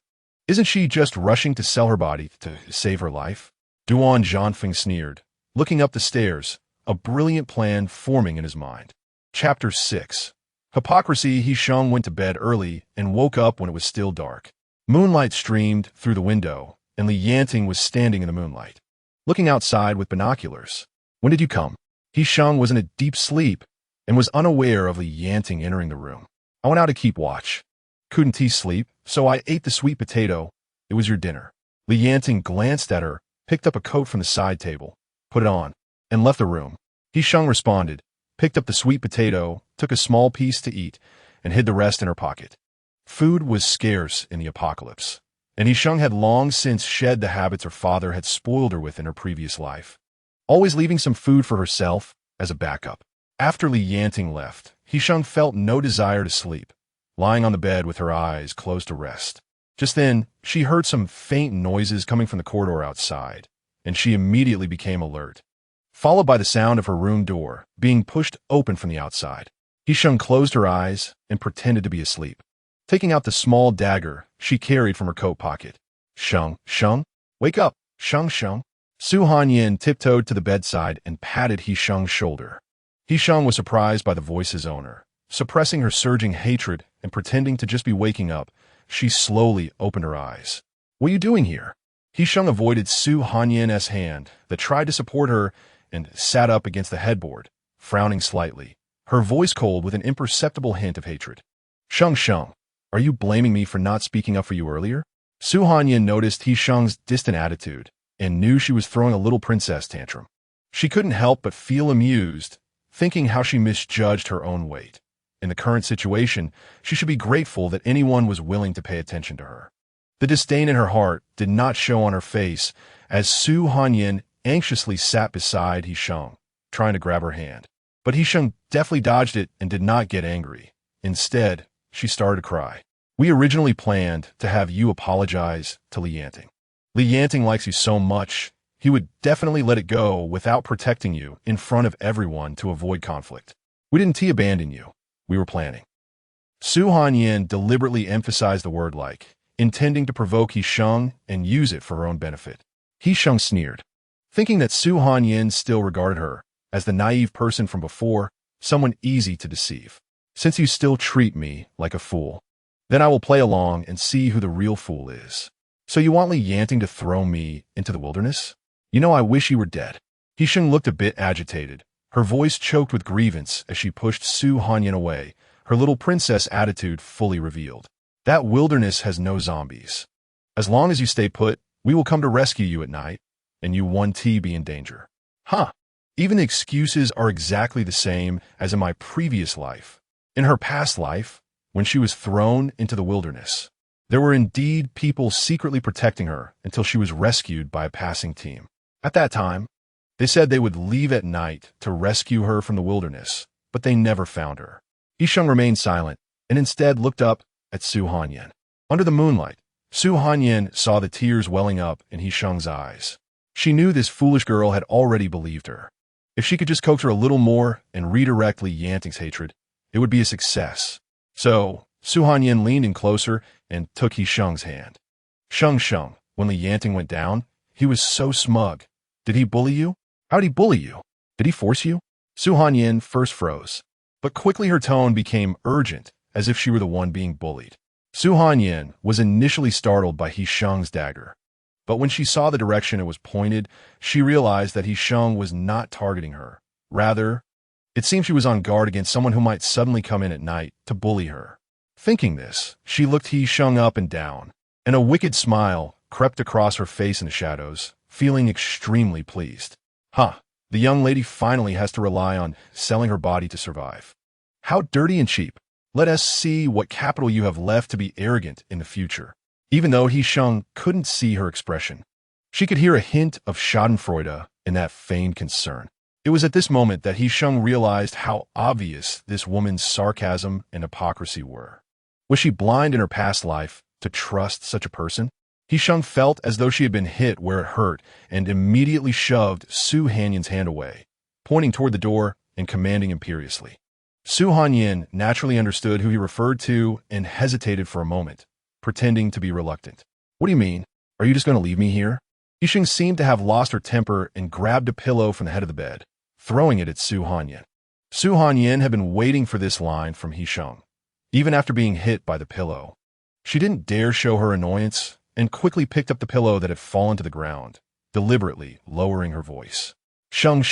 isn't she just rushing to sell her body to save her life? Duan Zhanfeng sneered, looking up the stairs, a brilliant plan forming in his mind. Chapter 6. Hypocrisy. He Sheng went to bed early and woke up when it was still dark. Moonlight streamed through the window, and Li Yanting was standing in the moonlight, looking outside with binoculars. "When did you come?" He Sheng was in a deep sleep and was unaware of Li Yanting entering the room. "I went out to keep watch. Couldn't he sleep, so I ate the sweet potato. It was your dinner." Li Yanting glanced at her, picked up a coat from the side table, put it on, and left the room. He Sheng responded, picked up the sweet potato, took a small piece to eat, and hid the rest in her pocket. Food was scarce in the apocalypse, and He Sheng had long since shed the habits her father had spoiled her with in her previous life, always leaving some food for herself as a backup. After Li Yanting left, He Sheng felt no desire to sleep, lying on the bed with her eyes closed to rest. Just then, she heard some faint noises coming from the corridor outside, and she immediately became alert, followed by the sound of her room door being pushed open from the outside. He Sheng closed her eyes and pretended to be asleep. Taking out the small dagger she carried from her coat pocket. Sheng, wake up, Sheng. Suhanyan tiptoed to the bedside and patted He Sheng's shoulder. He Sheng was surprised by the voice's owner. Suppressing her surging hatred and pretending to just be waking up, she slowly opened her eyes. What are you doing here? He Sheng avoided Suhanyan's hand that tried to support her and sat up against the headboard, frowning slightly, her voice cold with an imperceptible hint of hatred. Sheng, are you blaming me for not speaking up for you earlier? Suhanyan noticed He Sheng's distant attitude and knew she was throwing a little princess tantrum. She couldn't help but feel amused, thinking how she misjudged her own weight. In the current situation, she should be grateful that anyone was willing to pay attention to her. The disdain in her heart did not show on her face as Suhanyan anxiously sat beside He Sheng, trying to grab her hand. But He Sheng deftly dodged it and did not get angry. Instead, she started to cry. We originally planned to have you apologize to Yanting. Yanting likes you so much, he would definitely let it go without protecting you in front of everyone to avoid conflict. We didn't abandon you. We were planning. Suhanyan deliberately emphasized the word like, intending to provoke He Sheng and use it for her own benefit. He Sheng sneered, thinking that Suhanyan still regarded her as the naive person from before, someone easy to deceive. Since you still treat me like a fool, then I will play along and see who the real fool is. So you want Yanting to throw me into the wilderness? You know I wish you were dead. He Sheng looked a bit agitated, her voice choked with grievance as she pushed Suhanyan away, her little princess attitude fully revealed. That wilderness has no zombies. As long as you stay put, we will come to rescue you at night, and you won't be in danger. Huh. Even the excuses are exactly the same as in my previous life. In her past life, when she was thrown into the wilderness, there were indeed people secretly protecting her until she was rescued by a passing team. At that time, they said they would leave at night to rescue her from the wilderness, but they never found her. He Sheng remained silent and instead looked up at Suhanyan. Under the moonlight, Suhanyan saw the tears welling up in He Sheng's eyes. She knew this foolish girl had already believed her. If she could just coax her a little more and redirect Yanting's hatred, it would be a success. So, Suhanyan leaned in closer and took He Sheng's hand. Sheng, when Yanting went down, he was so smug. Did he bully you? How'd he bully you? Did he force you? Suhanyan first froze, but quickly her tone became urgent, as if she were the one being bullied. Suhanyan was initially startled by He Sheng's dagger, but when she saw the direction it was pointed, she realized that He Sheng was not targeting her. Rather, it seemed she was on guard against someone who might suddenly come in at night to bully her. Thinking this, she looked He Sheng up and down, and a wicked smile crept across her face in the shadows, feeling extremely pleased. The young lady finally has to rely on selling her body to survive. How dirty and cheap. Let us see what capital you have left to be arrogant in the future. Even though He Sheng couldn't see her expression, she could hear a hint of schadenfreude in that feigned concern. It was at this moment that He Sheng realized how obvious this woman's sarcasm and hypocrisy were. Was she blind in her past life to trust such a person? He Sheng felt as though she had been hit where it hurt and immediately shoved Suhanyan's hand away, pointing toward the door and commanding imperiously. Suhanyan naturally understood who he referred to and hesitated for a moment, pretending to be reluctant. What do you mean? Are you just going to leave me here? He Sheng seemed to have lost her temper and grabbed a pillow from the head of the bed, throwing it at Suhanyan. Suhanyan had been waiting for this line from He Sheng, even after being hit by the pillow. She didn't dare show her annoyance and quickly picked up the pillow that had fallen to the ground, deliberately lowering her voice. Sheng,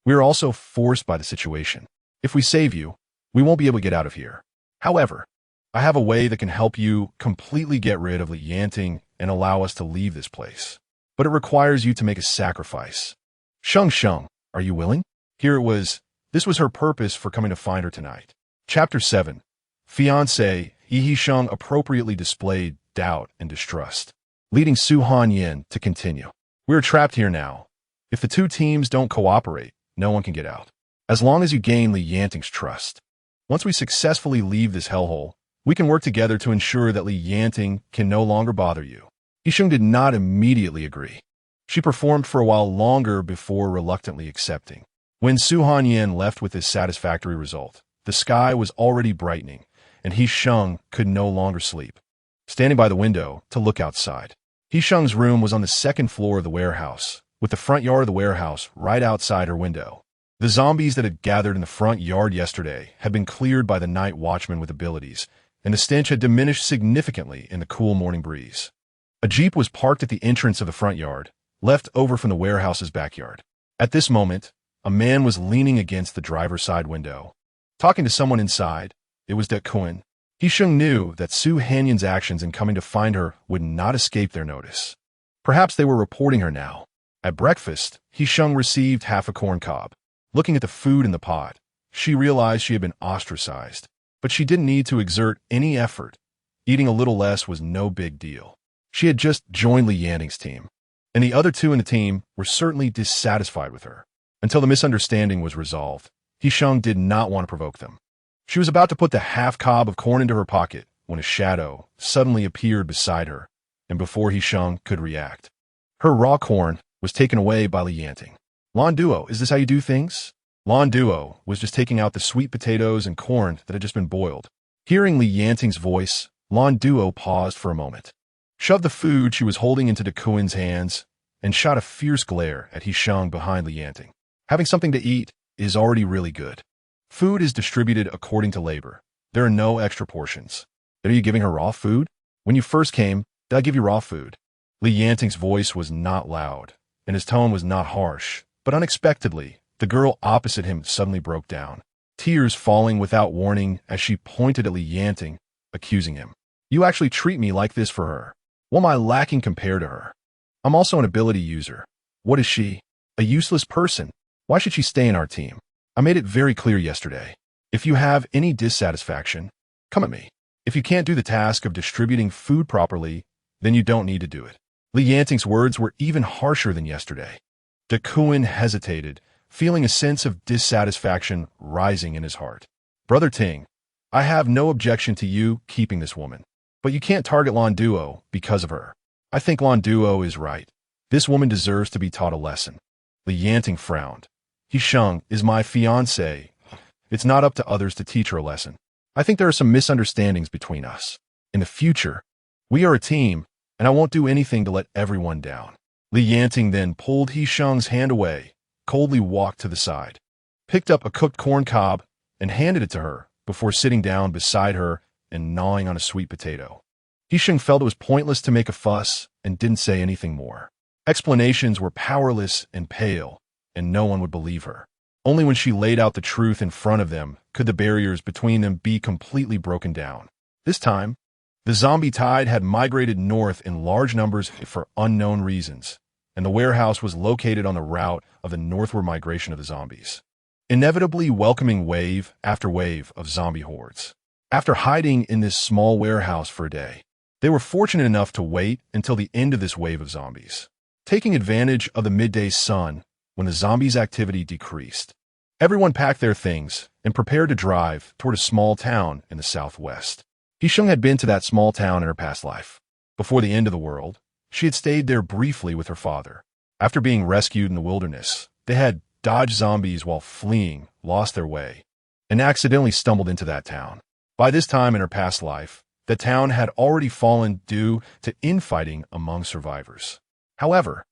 we are also forced by the situation. If we save you, we won't be able to get out of here. However, I have a way that can help you completely get rid of Yanting and allow us to leave this place. But it requires you to make a sacrifice. Sheng, are you willing? Here it was. This was her purpose for coming to find her tonight. Chapter 7. Fiancé. He Sheng appropriately displayed doubt and distrust, leading Suhanyan to continue. We're trapped here now. If the two teams don't cooperate, no one can get out. As long as you gain Yanting's trust. Once we successfully leave this hellhole, we can work together to ensure that Yanting can no longer bother you. He Sheng did not immediately agree. She performed for a while longer before reluctantly accepting. When Suhanyan left with this satisfactory result, The sky was already brightening, and He Sheng could no longer sleep. Standing by the window to look outside. He Sheng's room was on the second floor of the warehouse, with the front yard of the warehouse right outside her window. The zombies that had gathered in the front yard yesterday had been cleared by the night watchman with abilities, and the stench had diminished significantly in the cool morning breeze. A jeep was parked at the entrance of the front yard, left over from the warehouse's backyard. At this moment, a man was leaning against the driver's side window. Talking to someone inside, it was Duan. He Sheng knew that Suhanyan's actions in coming to find her would not escape their notice. Perhaps they were reporting her now. At breakfast, He Sheng received half a corn cob. Looking at the food in the pot, she realized she had been ostracized, but she didn't need to exert any effort. Eating a little less was no big deal. She had just joined Yanting's team, and the other two in the team were certainly dissatisfied with her. Until the misunderstanding was resolved, He Sheng did not want to provoke them. She was about to put the half cob of corn into her pocket when a shadow suddenly appeared beside her, and before He Sheng could react, her raw corn was taken away by Yanting. Lan Duo, is this how you do things? Lan Duo was just taking out the sweet potatoes and corn that had just been boiled. Hearing Yanting's voice, Lan Duo paused for a moment, shoved the food she was holding into Duan's hands, and shot a fierce glare at He Sheng behind Yanting. Having something to eat is already really good. Food is distributed according to labor. There are no extra portions. Are you giving her raw food? When you first came, did I give you raw food? Yanting's voice was not loud, and his tone was not harsh. But unexpectedly, the girl opposite him suddenly broke down, tears falling without warning as she pointed at Yanting, accusing him. You actually treat me like this for her. What am I lacking compared to her? I'm also an ability user. What is she? A useless person. Why should she stay in our team? I made it very clear yesterday. If you have any dissatisfaction, come at me. If you can't do the task of distributing food properly, then you don't need to do it. Yanting's words were even harsher than yesterday. Duan hesitated, feeling a sense of dissatisfaction rising in his heart. Brother Ting, I have no objection to you keeping this woman, but you can't target Lan Duo because of her. I think Lan Duo is right. This woman deserves to be taught a lesson. Yanting frowned. He Sheng is my fiancé. It's not up to others to teach her a lesson. I think there are some misunderstandings between us. In the future, we are a team, and I won't do anything to let everyone down. Yanting then pulled He Sheng's hand away, coldly walked to the side, picked up a cooked corn cob, and handed it to her before sitting down beside her and gnawing on a sweet potato. He Sheng felt it was pointless to make a fuss and didn't say anything more. Explanations were powerless and pale, and no one would believe her. Only when she laid out the truth in front of them could the barriers between them be completely broken down. This time, the zombie tide had migrated north in large numbers for unknown reasons, and the warehouse was located on the route of the northward migration of the zombies, inevitably welcoming wave after wave of zombie hordes. After hiding in this small warehouse for a day, they were fortunate enough to wait until the end of this wave of zombies, taking advantage of the midday sun when the zombies' activity decreased. Everyone packed their things and prepared to drive toward a small town in the southwest. He Sheng had been to that small town in her past life. Before the end of the world, she had stayed there briefly with her father. After being rescued in the wilderness, they had dodged zombies while fleeing, lost their way, and accidentally stumbled into that town. By this time in her past life, the town had already fallen due to infighting among survivors. However,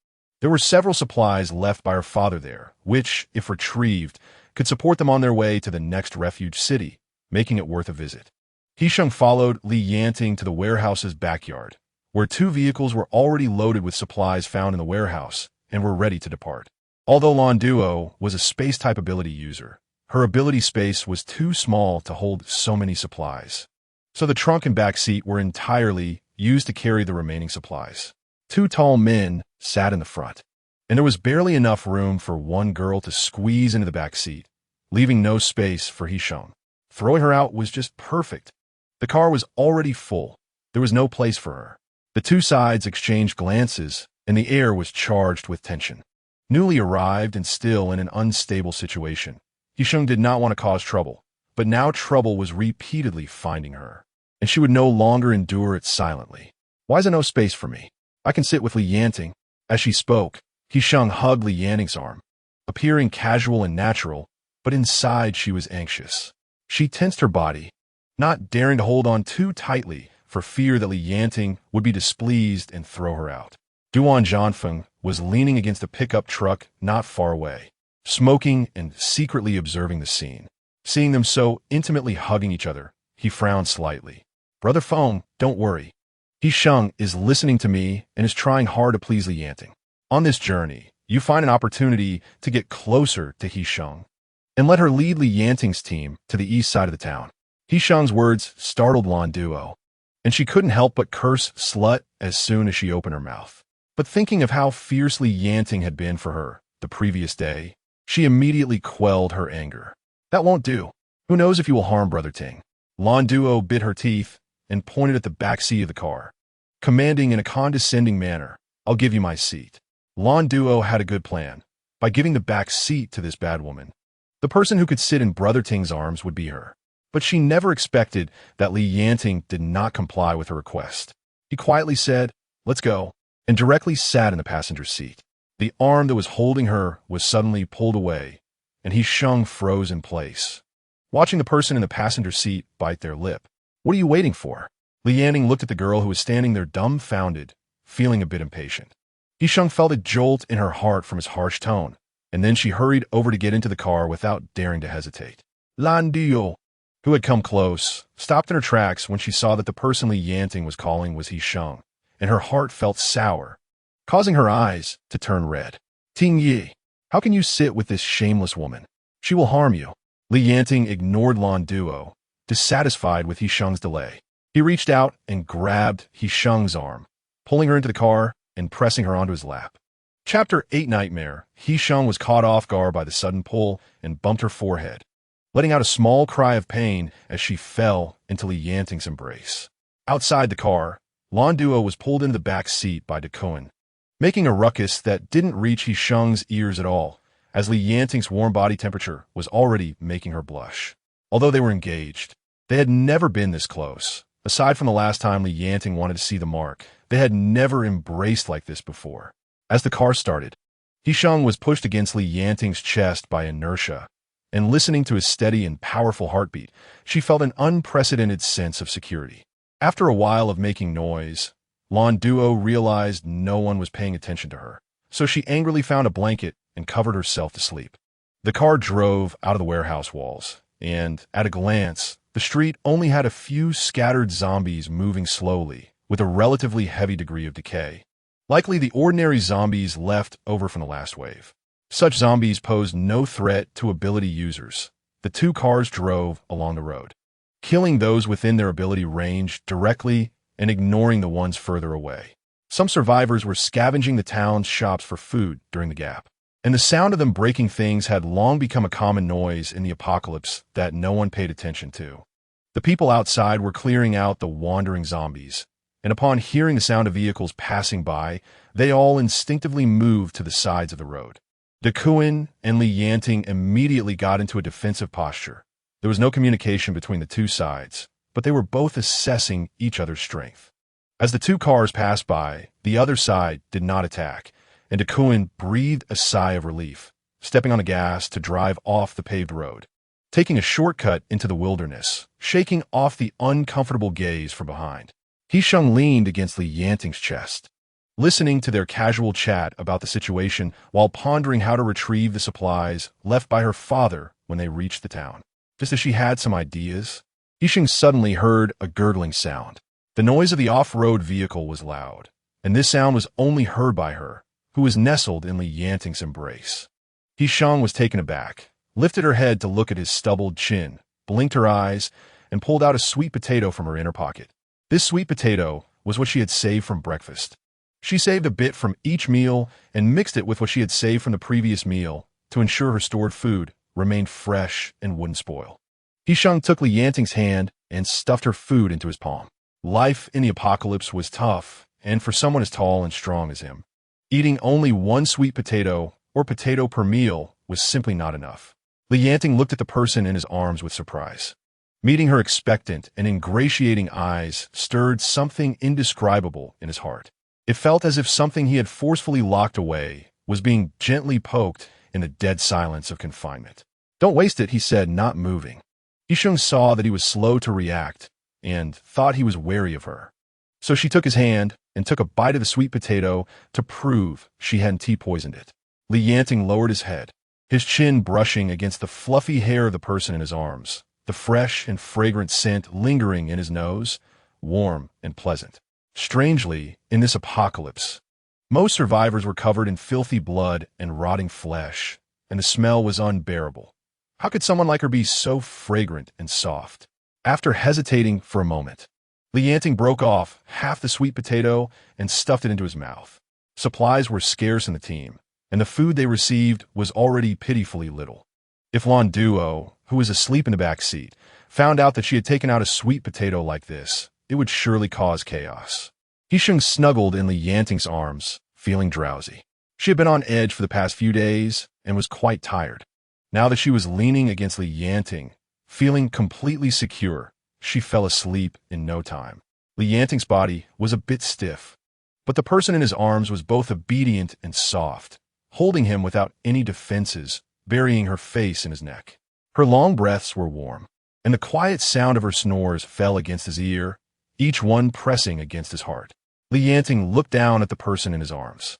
there were several supplies left by her father there, which, if retrieved, could support them on their way to the next refuge city, making it worth a visit. He Sheng followed Yanting to the warehouse's backyard, where two vehicles were already loaded with supplies found in the warehouse and were ready to depart. Although Lan Duo was a space-type ability user, her ability space was too small to hold so many supplies. So the trunk and back seat were entirely used to carry the remaining supplies. Two tall men sat in the front, and there was barely enough room for one girl to squeeze into the back seat, leaving no space for He Sheng. Throwing her out was just perfect. The car was already full. There was no place for her. The two sides exchanged glances, and the air was charged with tension. Newly arrived and still in an unstable situation, He Sheng did not want to cause trouble, but now trouble was repeatedly finding her, and she would no longer endure it silently. Why is there no space for me? I can sit with Yanting. As she spoke, He Sheng hugged Yanting's arm, appearing casual and natural, but inside she was anxious. She tensed her body, not daring to hold on too tightly for fear that Yanting would be displeased and throw her out. Duan Zhanfeng was leaning against a pickup truck not far away, smoking and secretly observing the scene. Seeing them so intimately hugging each other, he frowned slightly. Brother Feng, don't worry. He Sheng is listening to me and is trying hard to please Yanting. On this journey, you find an opportunity to get closer to He Sheng and let her lead Yanting's team to the east side of the town. He Sheng's words startled Lan Duo, and she couldn't help but curse slut as soon as she opened her mouth. But thinking of how fiercely Yanting had been for her the previous day, she immediately quelled her anger. That won't do. Who knows if you will harm Brother Ting? Lan Duo bit her teeth and pointed at the back seat of the car, commanding in a condescending manner, I'll give you my seat. Lan Duo had a good plan. By giving the back seat to this bad woman, the person who could sit in Brother Ting's arms would be her. But she never expected that Yanting did not comply with her request. He quietly said, let's go, and directly sat in the passenger seat. The arm that was holding her was suddenly pulled away, and He Sheng froze in place, watching the person in the passenger seat bite their lip. What are you waiting for? Yanting looked at the girl who was standing there dumbfounded, feeling a bit impatient. He Sheng felt a jolt in her heart from his harsh tone, and then she hurried over to get into the car without daring to hesitate. Lan Duo, who had come close, stopped in her tracks when she saw that the person Yanting was calling was He Sheng, and her heart felt sour, causing her eyes to turn red. Ting Yi, how can you sit with this shameless woman? She will harm you. Yanting ignored Lan Duo, dissatisfied with He Sheng's delay. He reached out and grabbed He Sheng's arm, pulling her into the car and pressing her onto his lap. Chapter 8 Nightmare. He Sheng was caught off guard by the sudden pull and bumped her forehead, letting out a small cry of pain as she fell into Yanting's embrace. Outside the car, Lan Duo was pulled into the back seat by Duan, making a ruckus that didn't reach He Sheng's ears at all, as Yanting's warm body temperature was already making her blush. Although they were engaged, they had never been this close. Aside from the last time Yanting wanted to see the mark, they had never embraced like this before. As the car started, He Sheng was pushed against Yanting's chest by inertia, and listening to his steady and powerful heartbeat, she felt an unprecedented sense of security. After a while of making noise, Lan Duo realized no one was paying attention to her, so she angrily found a blanket and covered herself to sleep. The car drove out of the warehouse walls, and, at a glance, the street only had a few scattered zombies moving slowly, with a relatively heavy degree of decay. Likely the ordinary zombies left over from the last wave. Such zombies posed no threat to ability users. The two cars drove along the road, killing those within their ability range directly and ignoring the ones further away. Some survivors were scavenging the town's shops for food during the gap, and the sound of them breaking things had long become a common noise in the apocalypse that no one paid attention to. The people outside were clearing out the wandering zombies, and upon hearing the sound of vehicles passing by, they all instinctively moved to the sides of the road. Duan and Yanting immediately got into a defensive posture. There was no communication between the two sides, but they were both assessing each other's strength. As the two cars passed by, the other side did not attack, and Duan breathed a sigh of relief, stepping on the gas to drive off the paved road, taking a shortcut into the wilderness, shaking off the uncomfortable gaze from behind. He Sheng leaned against Yanting's chest, listening to their casual chat about the situation while pondering how to retrieve the supplies left by her father when they reached the town. Just as she had some ideas, He Sheng suddenly heard a gurgling sound. The noise of the off-road vehicle was loud, and this sound was only heard by her, who was nestled in Yanting's embrace. He Sheng was taken aback, lifted her head to look at his stubbled chin, blinked her eyes, and pulled out a sweet potato from her inner pocket. This sweet potato was what she had saved from breakfast. She saved a bit from each meal and mixed it with what she had saved from the previous meal to ensure her stored food remained fresh and wouldn't spoil. He Sheng took Yanting's hand and stuffed her food into his palm. Life in the apocalypse was tough, and for someone as tall and strong as him, eating only one sweet potato or potato per meal was simply not enough. Yanting looked at the person in his arms with surprise. Meeting her expectant and ingratiating eyes stirred something indescribable in his heart. It felt as if something he had forcefully locked away was being gently poked in the dead silence of confinement. Don't waste it, he said, not moving. He Sheng saw that he was slow to react and thought he was wary of her. So she took his hand and took a bite of the sweet potato to prove she hadn't tea-poisoned it. Yanting lowered his head, his chin brushing against the fluffy hair of the person in his arms, the fresh and fragrant scent lingering in his nose, warm and pleasant. Strangely, in this apocalypse, most survivors were covered in filthy blood and rotting flesh, and the smell was unbearable. How could someone like her be so fragrant and soft? After hesitating for a moment, Yanting broke off half the sweet potato and stuffed it into his mouth. Supplies were scarce in the team, and the food they received was already pitifully little. If Lan Duo, who was asleep in the back seat, found out that she had taken out a sweet potato like this, it would surely cause chaos. He Sheng snuggled in Yanting's arms, feeling drowsy. She had been on edge for the past few days and was quite tired. Now that she was leaning against Yanting, feeling completely secure, she fell asleep in no time. Yanting's body was a bit stiff, but the person in his arms was both obedient and soft, holding him without any defenses, burying her face in his neck. Her long breaths were warm, and the quiet sound of her snores fell against his ear, each one pressing against his heart. Yanting looked down at the person in his arms.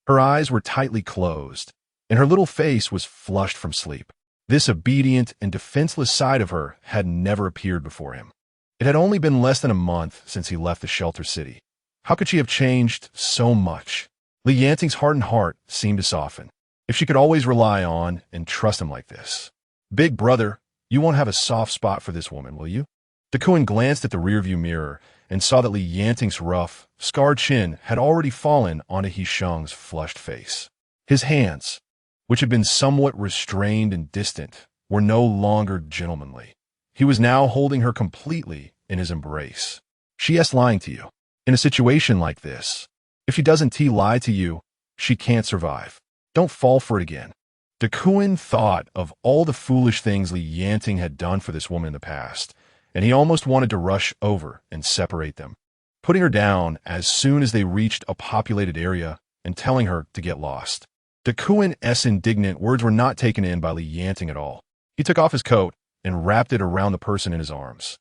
Her eyes were tightly closed, and her little face was flushed from sleep. This obedient and defenseless side of her had never appeared before him. It had only been less than a month since he left the shelter city. How could she have changed so much? Yanting's hardened heart seemed to soften. If she could always rely on and trust him like this. Big brother, you won't have a soft spot for this woman, will you? Duan glanced at the rearview mirror and saw that Yanting's rough, scarred chin had already fallen onto He Sheng's flushed face. His hands, which had been somewhat restrained and distant, were no longer gentlemanly. He was now holding her completely in his embrace. She is lying to you. In a situation like this, if she doesn't lie to you, she can't survive. Don't fall for it again. Duan thought of all the foolish things Yanting had done for this woman in the past, and he almost wanted to rush over and separate them, putting her down as soon as they reached a populated area and telling her to get lost. Duan's indignant words were not taken in by Yanting at all. He took off his coat and wrapped it around the person in his arms,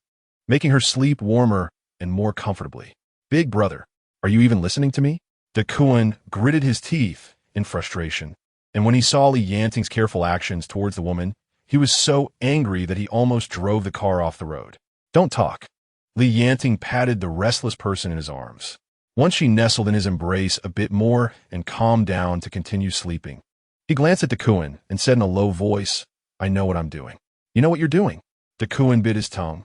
making her sleep warmer and more comfortably. Big brother, are you even listening to me? Duan gritted his teeth in frustration, and when he saw Yanting's careful actions towards the woman, he was so angry that he almost drove the car off the road. Don't talk. Yanting patted the restless person in his arms. Once she nestled in his embrace a bit more and calmed down to continue sleeping, he glanced at Duan and said in a low voice, I know what I'm doing. You know what you're doing? Duan bit his tongue,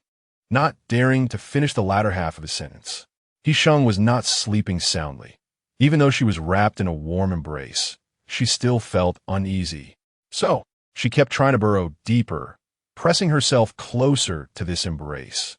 not daring to finish the latter half of his sentence. He Sheng was not sleeping soundly. Even though she was wrapped in a warm embrace, she still felt uneasy. So, she kept trying to burrow deeper, pressing herself closer to this embrace.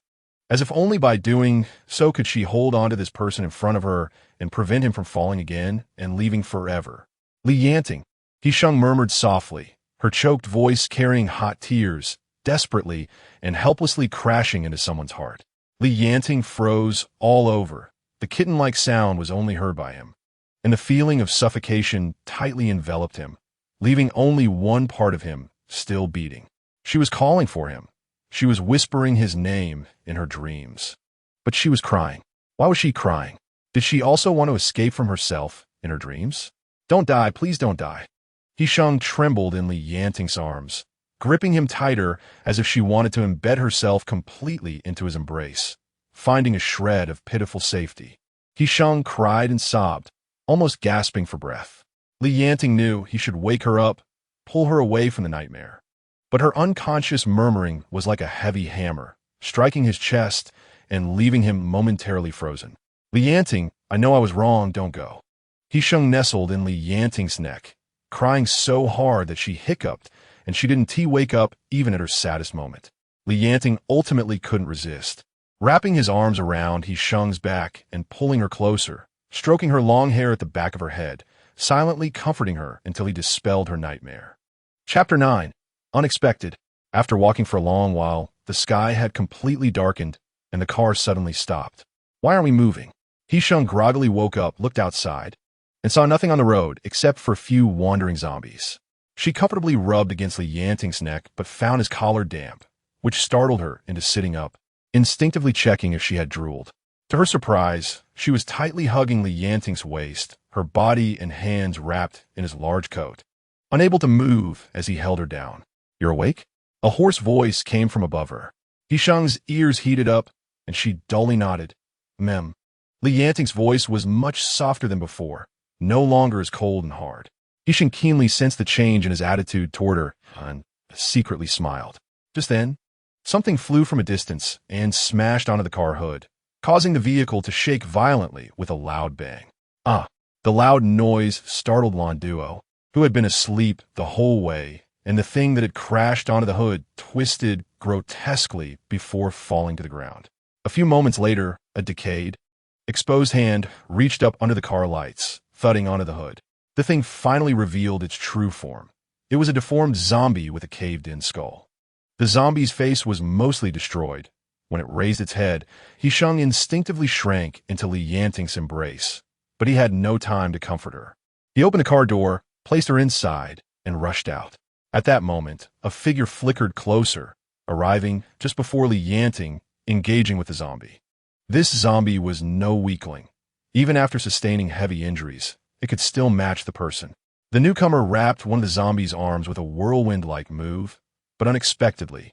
As if only by doing so could she hold on to this person in front of her and prevent him from falling again and leaving forever. Yanting, He Sheng murmured softly, her choked voice carrying hot tears, desperately and helplessly crashing into someone's heart. Yanting froze all over. The kitten-like sound was only heard by him, and the feeling of suffocation tightly enveloped him, leaving only one part of him still beating. She was calling for him. She was whispering his name in her dreams. But she was crying. Why was she crying? Did she also want to escape from herself in her dreams? Don't die, please don't die. He Sheng trembled in Yanting's arms, gripping him tighter as if she wanted to embed herself completely into his embrace, finding a shred of pitiful safety. He Sheng cried and sobbed, almost gasping for breath. Yanting knew he should wake her up, pull her away from the nightmare. But her unconscious murmuring was like a heavy hammer, striking his chest and leaving him momentarily frozen. Yanting, I know I was wrong, don't go. He Sheng nestled in Yanting's neck, crying so hard that she hiccuped, and she didn't wake up even at her saddest moment. Yanting ultimately couldn't resist, wrapping his arms around He Sheng's back and pulling her closer, stroking her long hair at the back of her head, silently comforting her until he dispelled her nightmare. Chapter 9. Unexpected. After walking for a long while, the sky had completely darkened, and the car suddenly stopped. Why aren't we moving? He Sheng groggily woke up, looked outside, and saw nothing on the road except for a few wandering zombies. She comfortably rubbed against Yanting's neck, but found his collar damp, which startled her into sitting up, instinctively checking if she had drooled. To her surprise, she was tightly hugging Yanting's waist, her body and hands wrapped in his large coat, unable to move as he held her down. "You're awake?" A hoarse voice came from above her. He Sheng's ears heated up, and she dully nodded. "Mem." Yanting's voice was much softer than before, no longer as cold and hard. He Sheng keenly sensed the change in his attitude toward her and secretly smiled. Just then, something flew from a distance and smashed onto the car hood, causing the vehicle to shake violently with a loud bang. The loud noise startled Duo, who had been asleep the whole way, and the thing that had crashed onto the hood twisted grotesquely before falling to the ground. A few moments later, a decayed, exposed hand reached up under the car lights, thudding onto the hood. The thing finally revealed its true form. It was a deformed zombie with a caved-in skull. The zombie's face was mostly destroyed. When it raised its head, He Sheng instinctively shrank into Yanting's embrace, but he had no time to comfort her. He opened the car door, placed her inside, and rushed out. At that moment, a figure flickered closer, arriving just before Yanting engaging with the zombie. This zombie was no weakling. Even after sustaining heavy injuries, it could still match the person. The newcomer wrapped one of the zombie's arms with a whirlwind-like move, but unexpectedly,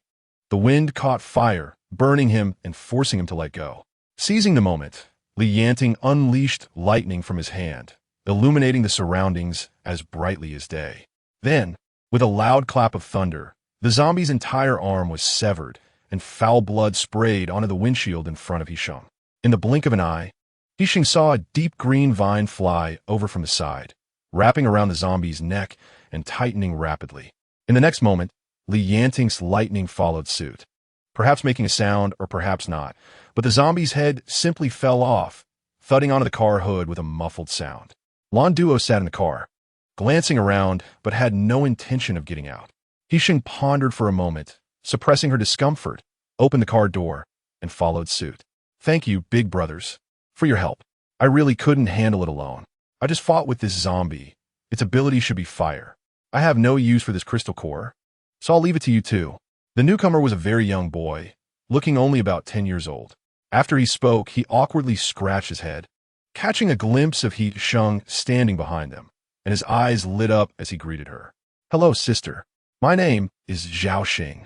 the wind caught fire, burning him and forcing him to let go. Seizing the moment, Yanting unleashed lightning from his hand, illuminating the surroundings as brightly as day. Then, with a loud clap of thunder, the zombie's entire arm was severed, and foul blood sprayed onto the windshield in front of He Sheng. In the blink of an eye, He Sheng saw a deep green vine fly over from the side, wrapping around the zombie's neck and tightening rapidly. In the next moment, Yanting's lightning followed suit, perhaps making a sound or perhaps not, but the zombie's head simply fell off, thudding onto the car hood with a muffled sound. Duo sat in the car, glancing around, but had no intention of getting out. He Sheng pondered for a moment, suppressing her discomfort, opened the car door, and followed suit. "Thank you, big brothers, for your help. I really couldn't handle it alone. I just fought with this zombie. Its ability should be fire. I have no use for this crystal core, so I'll leave it to you too." The newcomer was a very young boy, looking only about 10 years old. After he spoke, he awkwardly scratched his head, catching a glimpse of He Sheng standing behind them, and his eyes lit up as he greeted her. "Hello, sister. My name is Zhao Xing.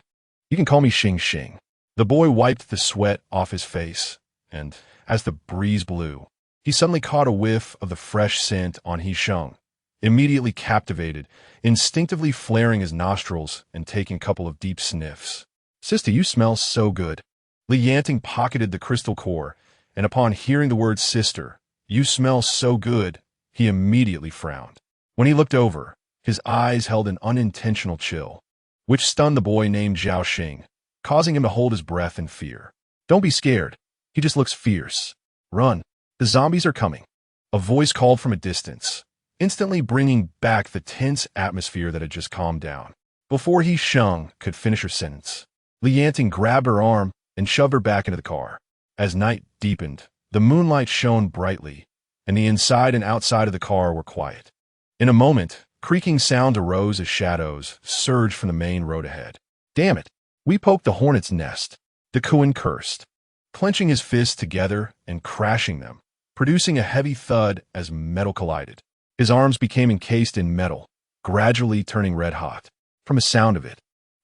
You can call me Sheng." The boy wiped the sweat off his face, and as the breeze blew, he suddenly caught a whiff of the fresh scent on He Sheng, immediately captivated, instinctively flaring his nostrils and taking a couple of deep sniffs. "Sister, you smell so good." Yanting pocketed the crystal core, and upon hearing the word sister, "You smell so good," he immediately frowned. When he looked over, his eyes held an unintentional chill, which stunned the boy named Zhao Xing, causing him to hold his breath in fear. "Don't be scared. He just looks fierce. Run. The zombies are coming." A voice called from a distance, instantly bringing back the tense atmosphere that had just calmed down. Before He Sheng could finish her sentence, Yanting grabbed her arm and shoved her back into the car. As night deepened, the moonlight shone brightly, and the inside and outside of the car were quiet. In a moment, creaking sounds arose as shadows surged from the main road ahead. "Damn it, we poked the hornet's nest," the Duan cursed, clenching his fists together and crashing them, producing a heavy thud as metal collided. His arms became encased in metal, gradually turning red-hot. From the sound of it,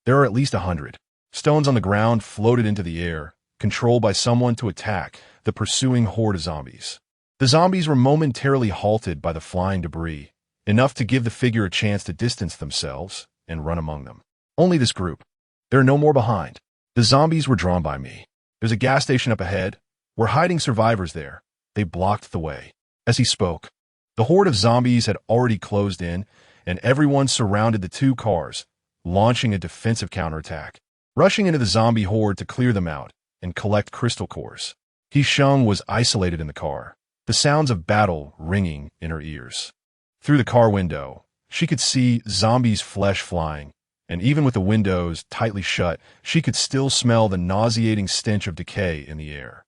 there are at least 100. Stones on the ground floated into the air, controlled by someone to attack the pursuing horde of zombies. The zombies were momentarily halted by the flying debris, enough to give the figure a chance to distance themselves and run among them. "Only this group. There are no more behind. The zombies were drawn by me. There's a gas station up ahead. We're hiding survivors there. They blocked the way." As he spoke, the horde of zombies had already closed in, and everyone surrounded the two cars, launching a defensive counterattack, rushing into the zombie horde to clear them out and collect crystal cores. He Sheng was isolated in the car, the sounds of battle ringing in her ears. Through the car window, she could see zombies' flesh flying, and even with the windows tightly shut, she could still smell the nauseating stench of decay in the air.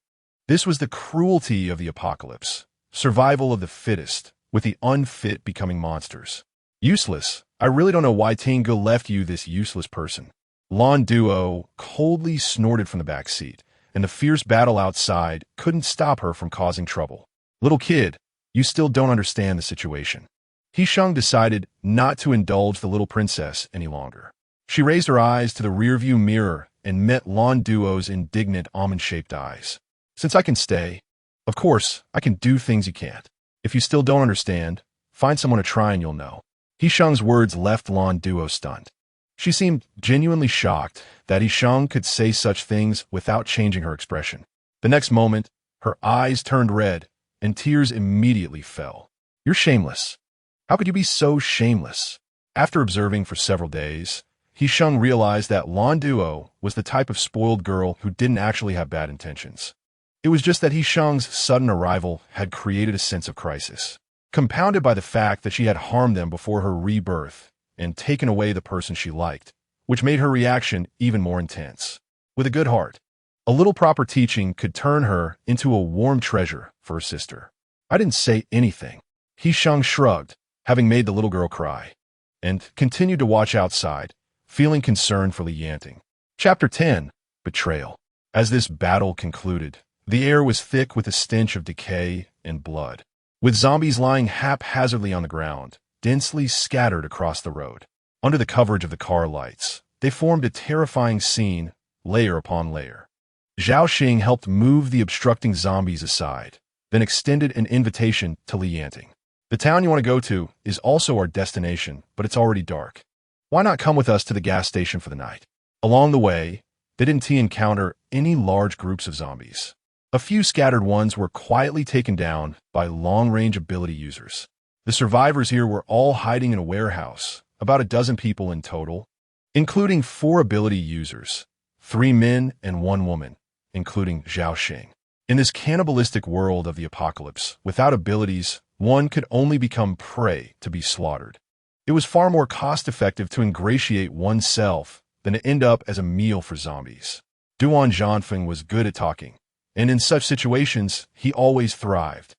This was the cruelty of the apocalypse, survival of the fittest, with the unfit becoming monsters. "Useless. I really don't know why Tinga left you this useless person." Lan Duo coldly snorted from the back seat, and the fierce battle outside couldn't stop her from causing trouble. Little kid, you still don't understand the situation. He Sheng decided not to indulge the little princess any longer. She raised her eyes to the rearview mirror and met Lan Duo's indignant almond-shaped eyes. Since I can stay, of course, I can do things you can't. If you still don't understand, find someone to try and you'll know. He Sheng's words left Lan Duo stunned. She seemed genuinely shocked that He Sheng could say such things without changing her expression. The next moment, her eyes turned red, and tears immediately fell. You're shameless. How could you be so shameless? After observing for several days, He Sheng realized that Lan Duo was the type of spoiled girl who didn't actually have bad intentions. It was just that He Sheng's sudden arrival had created a sense of crisis, compounded by the fact that she had harmed them before her rebirth and taken away the person she liked, which made her reaction even more intense. With a good heart, a little proper teaching could turn her into a warm treasure for her sister. I didn't say anything. He Sheng shrugged, having made the little girl cry, and continued to watch outside, feeling concerned for Yanting. Chapter 10. Betrayal. As this battle concluded, the air was thick with a stench of decay and blood, with zombies lying haphazardly on the ground, densely scattered across the road. Under the coverage of the car lights, they formed a terrifying scene, layer upon layer. Zhao Xing helped move the obstructing zombies aside, then extended an invitation to Yanting. The town you want to go to is also our destination, but it's already dark. Why not come with us to the gas station for the night? Along the way, they didn't encounter any large groups of zombies. A few scattered ones were quietly taken down by long-range ability users. The survivors here were all hiding in a warehouse, about a dozen people in total, including 4 ability users, 3 men and 1 woman, including Zhao Xing. In this cannibalistic world of the apocalypse, without abilities, one could only become prey to be slaughtered. It was far more cost-effective to ingratiate oneself than to end up as a meal for zombies. Duan Zhanfeng was good at talking, and in such situations, he always thrived.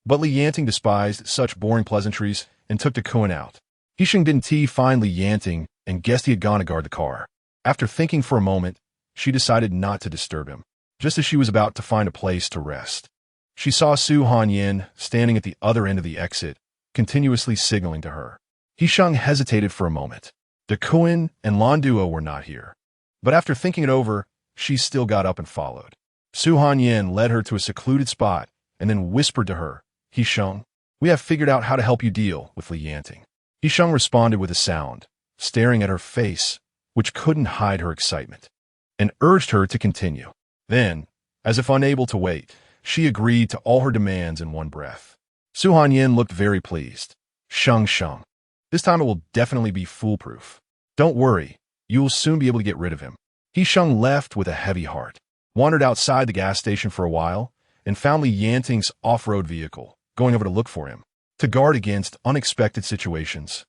But Yanting despised such boring pleasantries and took Duan out. He Sheng didn't find Yanting and guessed he had gone to guard the car. After thinking for a moment, she decided not to disturb him, just as she was about to find a place to rest. She saw Suhanyan standing at the other end of the exit, continuously signaling to her. He Sheng hesitated for a moment. Duan and Lan Duo were not here. But after thinking it over, she still got up and followed. Suhanyan led her to a secluded spot and then whispered to her, He Sheng, we have figured out how to help you deal with Yanting. He Sheng responded with a sound, staring at her face, which couldn't hide her excitement, and urged her to continue. Then, as if unable to wait, she agreed to all her demands in one breath. Suhanyan looked very pleased. Sheng, this time it will definitely be foolproof. Don't worry, you will soon be able to get rid of him. He Sheng left with a heavy heart, wandered outside the gas station for a while, and found Yanting's off-road vehicle, going over to look for him, to guard against unexpected situations.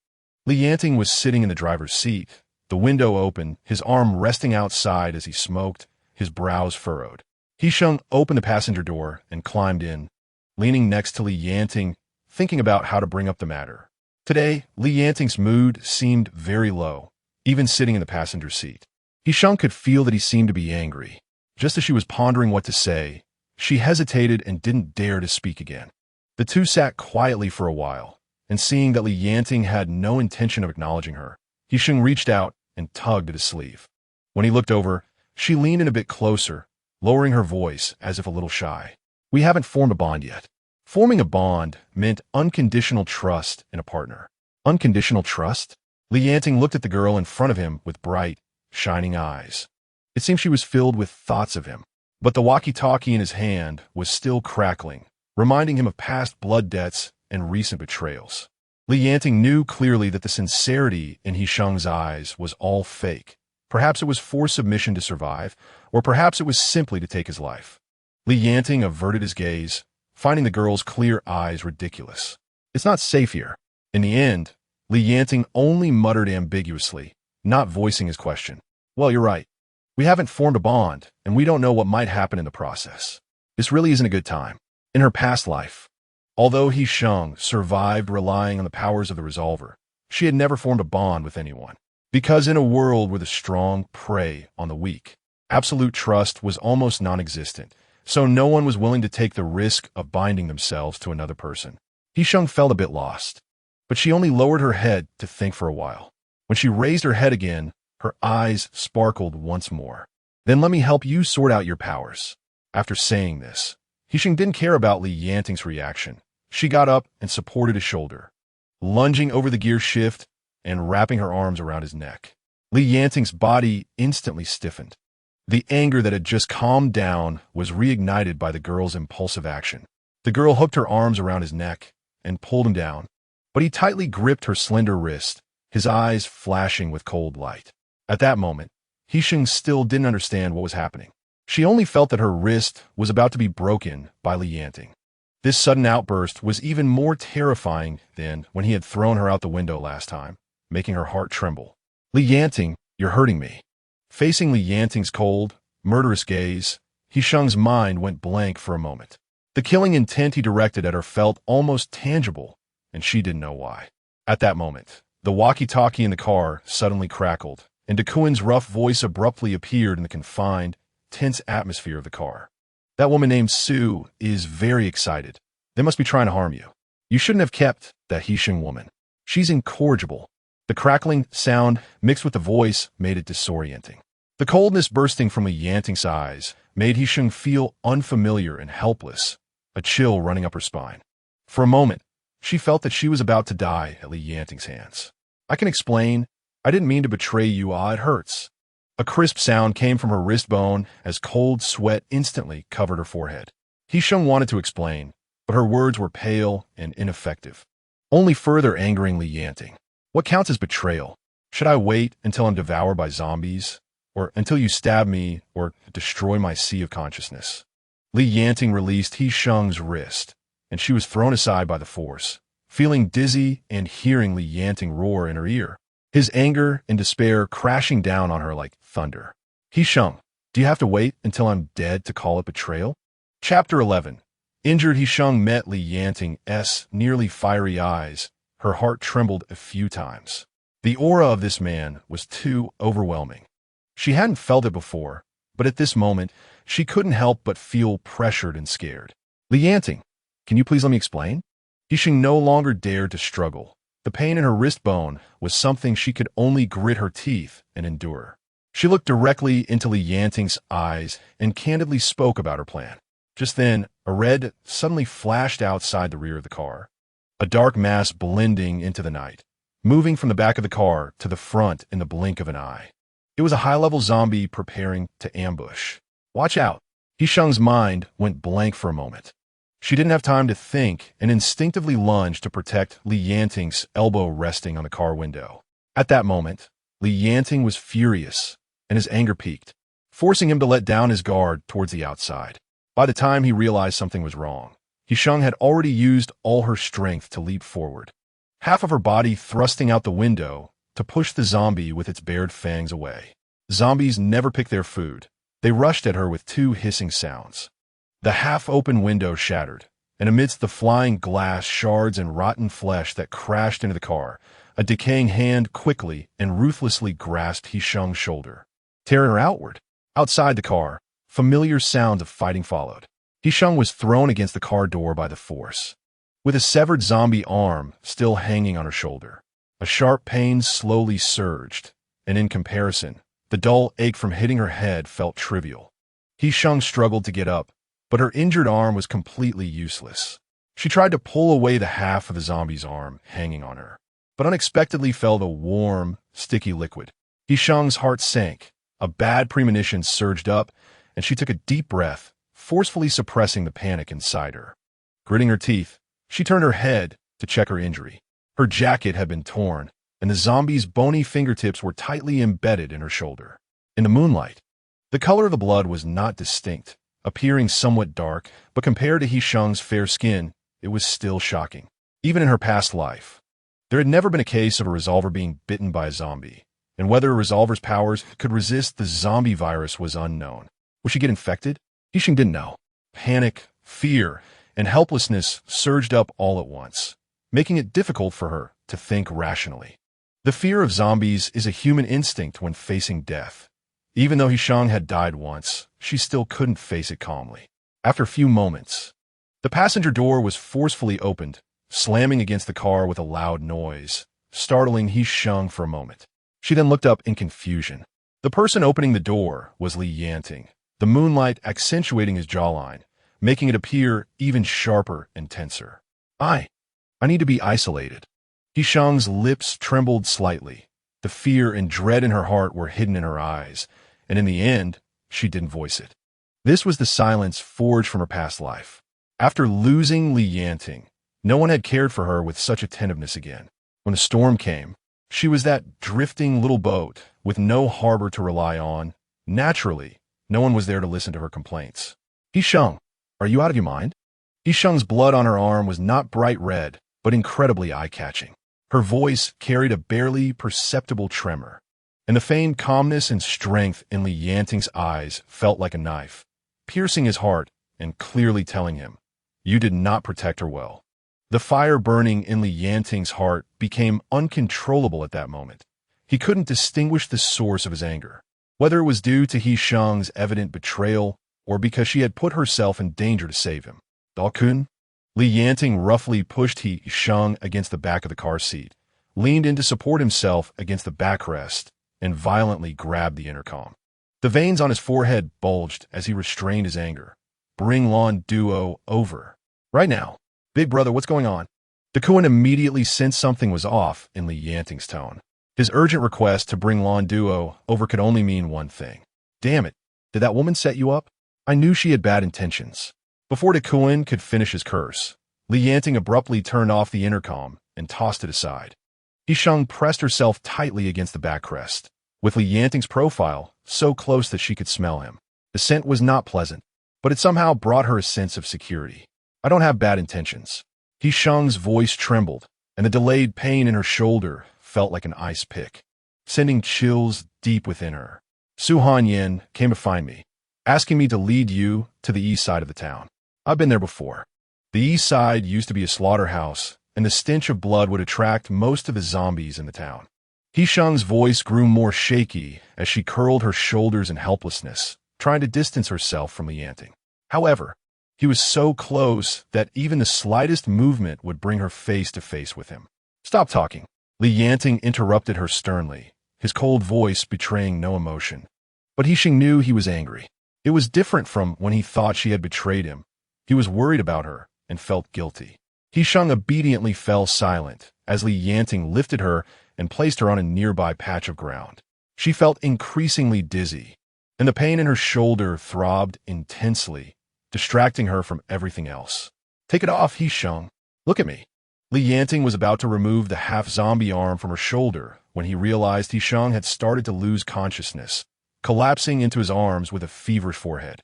Yanting was sitting in the driver's seat, the window open, his arm resting outside as he smoked, his brows furrowed. He Sheng opened the passenger door and climbed in, leaning next to Yanting, thinking about how to bring up the matter. Today, Yanting's mood seemed very low, even sitting in the passenger seat. He Sheng could feel that he seemed to be angry. Just as she was pondering what to say, she hesitated and didn't dare to speak again. The two sat quietly for a while, and seeing that Yanting had no intention of acknowledging her, He Sheng reached out and tugged at his sleeve. When he looked over, she leaned in a bit closer, lowering her voice as if a little shy. We haven't formed a bond yet. Forming a bond meant unconditional trust in a partner. Unconditional trust? Yanting looked at the girl in front of him with bright, shining eyes. It seemed she was filled with thoughts of him, but the walkie-talkie in his hand was still crackling, reminding him of past blood debts and recent betrayals. Yanting knew clearly that the sincerity in He Sheng's eyes was all fake. Perhaps it was for submission to survive, or perhaps it was simply to take his life. Yanting averted his gaze, finding the girl's clear eyes ridiculous. It's not safe here. In the end, Yanting only muttered ambiguously, not voicing his question. Well, you're right. We haven't formed a bond, and we don't know what might happen in the process. This really isn't a good time. In her past life, although He Sheng survived relying on the powers of the resolver, she had never formed a bond with anyone. Because in a world where the strong prey on the weak, absolute trust was almost non-existent, so no one was willing to take the risk of binding themselves to another person. He Sheng felt a bit lost, but she only lowered her head to think for a while. When she raised her head again, her eyes sparkled once more. Then let me help you sort out your powers. After saying this, He Sheng didn't care about Li Yanting's reaction. She got up and supported his shoulder, lunging over the gear shift and wrapping her arms around his neck. Li Yanting's body instantly stiffened. The anger that had just calmed down was reignited by the girl's impulsive action. The girl hooked her arms around his neck and pulled him down, but he tightly gripped her slender wrist, his eyes flashing with cold light. At that moment, He Sheng still didn't understand what was happening. She only felt that her wrist was about to be broken by Li Yanting. This sudden outburst was even more terrifying than when he had thrown her out the window last time, making her heart tremble. Li Yanting, you're hurting me. Facing Li Yanting's cold, murderous gaze, He Sheng's mind went blank for a moment. The killing intent he directed at her felt almost tangible, and she didn't know why. At that moment, the walkie-talkie in the car suddenly crackled, and Duan's rough voice abruptly appeared in the confined, tense atmosphere of the car. That woman named Sue is very excited. They must be trying to harm you. You shouldn't have kept that He Sheng woman. She's incorrigible. The crackling sound mixed with the voice made it disorienting. The coldness bursting from Li Yanting's eyes made He Sheng feel unfamiliar and helpless, a chill running up her spine. For a moment, she felt that she was about to die at Li Yanting's hands. I can explain. I didn't mean to betray you. It hurts. A crisp sound came from her wrist bone as cold sweat instantly covered her forehead. He Sheng wanted to explain, but her words were pale and ineffective, only further angering Li Yanting. What counts as betrayal? Should I wait until I'm devoured by zombies? Or until you stab me or destroy my sea of consciousness? Li Yanting released He Sheng's wrist, and she was thrown aside by the force, feeling dizzy and hearing Li Yanting roar in her ear, his anger and despair crashing down on her like thunder. He Sheng, do you have to wait until I'm dead to call it betrayal? Chapter 11. Injured He Sheng met Li Yanting's nearly fiery eyes. Her heart trembled a few times. The aura of this man was too overwhelming. She hadn't felt it before, but at this moment, she couldn't help but feel pressured and scared. Li Yanting, can you please let me explain? He Sheng no longer dared to struggle. The pain in her wrist bone was something she could only grit her teeth and endure. She looked directly into Li Yanting's eyes and candidly spoke about her plan. Just then, a red suddenly flashed outside the rear of the car, a dark mass blending into the night, moving from the back of the car to the front in the blink of an eye. It was a high-level zombie preparing to ambush. Watch out! He Sheng's mind went blank for a moment. She didn't have time to think and instinctively lunged to protect Li Yanting's elbow resting on the car window. At that moment, Li Yanting was furious, and his anger peaked, forcing him to let down his guard towards the outside. By the time he realized something was wrong, He Sheng had already used all her strength to leap forward, half of her body thrusting out the window to push the zombie with its bared fangs away. Zombies never pick their food. They rushed at her with two hissing sounds. The half-open window shattered, and amidst the flying glass shards and rotten flesh that crashed into the car, a decaying hand quickly and ruthlessly grasped He Sheng's shoulder, tearing her outward. Outside the car, familiar sounds of fighting followed. He Sheng was thrown against the car door by the force, with a severed zombie arm still hanging on her shoulder. A sharp pain slowly surged, and in comparison, the dull ache from hitting her head felt trivial. He Sheng struggled to get up, but her injured arm was completely useless. She tried to pull away the half of the zombie's arm hanging on her, but unexpectedly fell the warm, sticky liquid. He Sheng's heart sank, a bad premonition surged up, and she took a deep breath, forcefully suppressing the panic inside her. Gritting her teeth, she turned her head to check her injury. Her jacket had been torn, and the zombie's bony fingertips were tightly embedded in her shoulder. In the moonlight, the color of the blood was not distinct, appearing somewhat dark, but compared to He Sheng's fair skin, it was still shocking. Even in her past life, there had never been a case of a resolver being bitten by a zombie, and whether a resolver's powers could resist the zombie virus was unknown. Would she get infected? He Sheng didn't know. Panic, fear, and helplessness surged up all at once, making it difficult for her to think rationally. The fear of zombies is a human instinct when facing death. Even though He Sheng had died once, she still couldn't face it calmly. After a few moments, the passenger door was forcefully opened, slamming against the car with a loud noise, startling He Sheng for a moment. She then looked up in confusion. The person opening the door was Yanting, the moonlight accentuating his jawline, making it appear even sharper and tenser. I need to be isolated. He Sheng's lips trembled slightly. The fear and dread in her heart were hidden in her eyes, and in the end, she didn't voice it. This was the silence forged from her past life. After losing Yanting, no one had cared for her with such attentiveness again. When the storm came, she was that drifting little boat with no harbor to rely on. Naturally, no one was there to listen to her complaints. He Sheng, are you out of your mind? He Sheng's blood on her arm was not bright red, but incredibly eye-catching. Her voice carried a barely perceptible tremor, and the famed calmness and strength in Yanting's eyes felt like a knife, piercing his heart and clearly telling him, you did not protect her well. The fire burning in Yanting's heart became uncontrollable at that moment. He couldn't distinguish the source of his anger, whether it was due to He Sheng's evident betrayal or because she had put herself in danger to save him. Duan? Yanting roughly pushed He Sheng against the back of the car seat, leaned in to support himself against the backrest, and violently grabbed the intercom. The veins on his forehead bulged as he restrained his anger. Bring Duo over. Right now. Big brother, what's going on? Duan immediately sensed something was off in Yanting's tone. His urgent request to bring Duo over could only mean one thing. Damn it, did that woman set you up? I knew she had bad intentions. Before Duan could finish his curse, Yanting abruptly turned off the intercom and tossed it aside. He Sheng pressed herself tightly against the backrest, with Yanting's profile so close that she could smell him. The scent was not pleasant, but it somehow brought her a sense of security. I don't have bad intentions. He Sheng's voice trembled, and the delayed pain in her shoulder felt like an ice pick, sending chills deep within her. Suhanyan came to find me, asking me to lead you to the east side of the town. I've been there before. The east side used to be a slaughterhouse, and the stench of blood would attract most of the zombies in the town. He Sheng's voice grew more shaky as she curled her shoulders in helplessness, trying to distance herself from Yanting. However, he was so close that even the slightest movement would bring her face to face with him. Stop talking. Yanting interrupted her sternly, his cold voice betraying no emotion. But He Sheng knew he was angry. It was different from when he thought she had betrayed him. He was worried about her and felt guilty. He Sheng obediently fell silent as Yanting lifted her and placed her on a nearby patch of ground. She felt increasingly dizzy, and the pain in her shoulder throbbed intensely, distracting her from everything else. Take it off, He Sheng. Look at me. Yanting was about to remove the half-zombie arm from her shoulder when he realized He Sheng had started to lose consciousness, collapsing into his arms with a feverish forehead.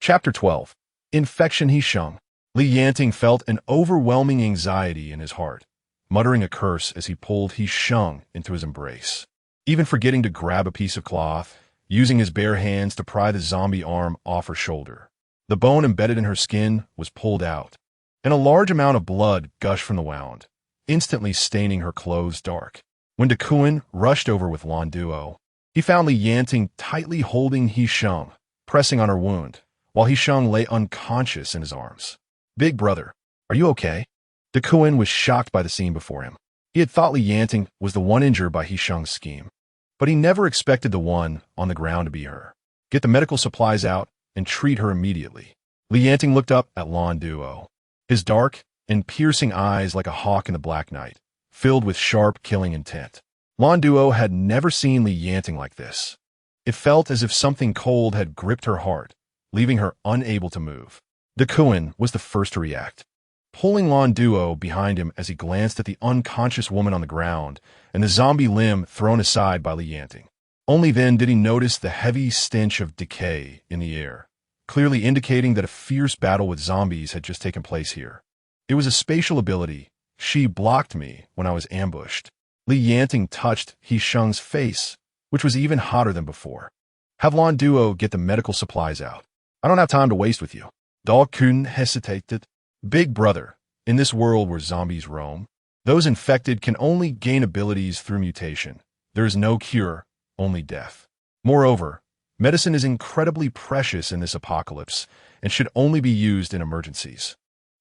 Chapter 12. Infection. He Sheng. Yanting felt an overwhelming anxiety in his heart, muttering a curse as he pulled He Sheng into his embrace, even forgetting to grab a piece of cloth, using his bare hands to pry the zombie arm off her shoulder. The bone embedded in her skin was pulled out, and a large amount of blood gushed from the wound, instantly staining her clothes dark. When Duan rushed over with Duo, he found Yanting tightly holding He Sheng, pressing on her wound, while He Sheng lay unconscious in his arms. Big brother, are you okay? Duan was shocked by the scene before him. He had thought Yanting was the one injured by He Sheng's scheme, but he never expected the one on the ground to be her. Get the medical supplies out and treat her immediately. Yanting looked up at Duo, his dark and piercing eyes like a hawk in the black night, filled with sharp, killing intent. Duo had never seen Yanting like this. It felt as if something cold had gripped her heart, leaving her unable to move. Duan was the first to react, pulling Duo behind him as he glanced at the unconscious woman on the ground and the zombie limb thrown aside by Yanting. Only then did he notice the heavy stench of decay in the air, clearly indicating that a fierce battle with zombies had just taken place here. It was a spatial ability. She blocked me when I was ambushed. Yanting touched He Sheng's face, which was even hotter than before. Have Duo get the medical supplies out. I don't have time to waste with you. Duan hesitated. Big brother, in this world where zombies roam, Those infected can only gain abilities through mutation. There is no cure, only death. Moreover, medicine is incredibly precious in this apocalypse and should only be used in emergencies.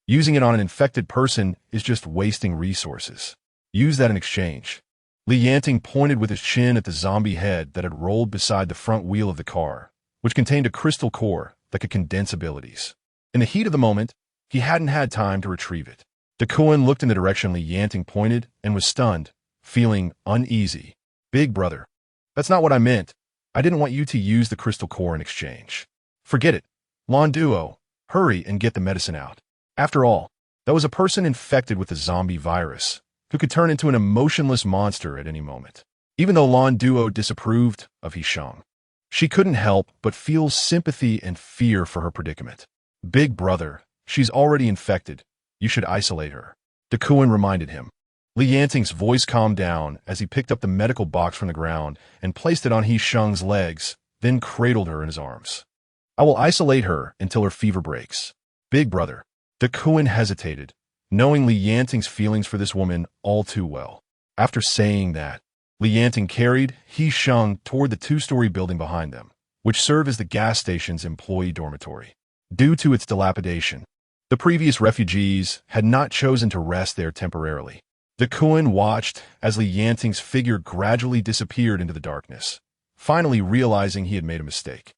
Using it on an infected person is just wasting resources. Use that in exchange. Yanting pointed with his chin at the zombie head that had rolled beside the front wheel of the car, which contained a crystal core that could condense abilities. In the heat of the moment, he hadn't had time to retrieve it. Duan looked in the direction Yanting pointed and was stunned, feeling uneasy. Big brother. That's not what I meant. I didn't want you to use the crystal core in exchange. Forget it. Duo, hurry and get the medicine out. After all, that was a person infected with the zombie virus, who could turn into an emotionless monster at any moment. Even though Duo disapproved of He Sheng, she couldn't help but feel sympathy and fear for her predicament. Big brother, she's already infected. You should isolate her. Duan reminded him. Yanting's voice calmed down as he picked up the medical box from the ground and placed it on He Sheng's legs, then cradled her in his arms. I will isolate her until her fever breaks. Big brother. Duan hesitated, knowing Yanting's feelings for this woman all too well. After saying that, Yanting carried He Sheng toward the two-story building behind them, which served as the gas station's employee dormitory. Due to its dilapidation, the previous refugees had not chosen to rest there temporarily. Duan watched as Yanting's figure gradually disappeared into the darkness, finally realizing he had made a mistake.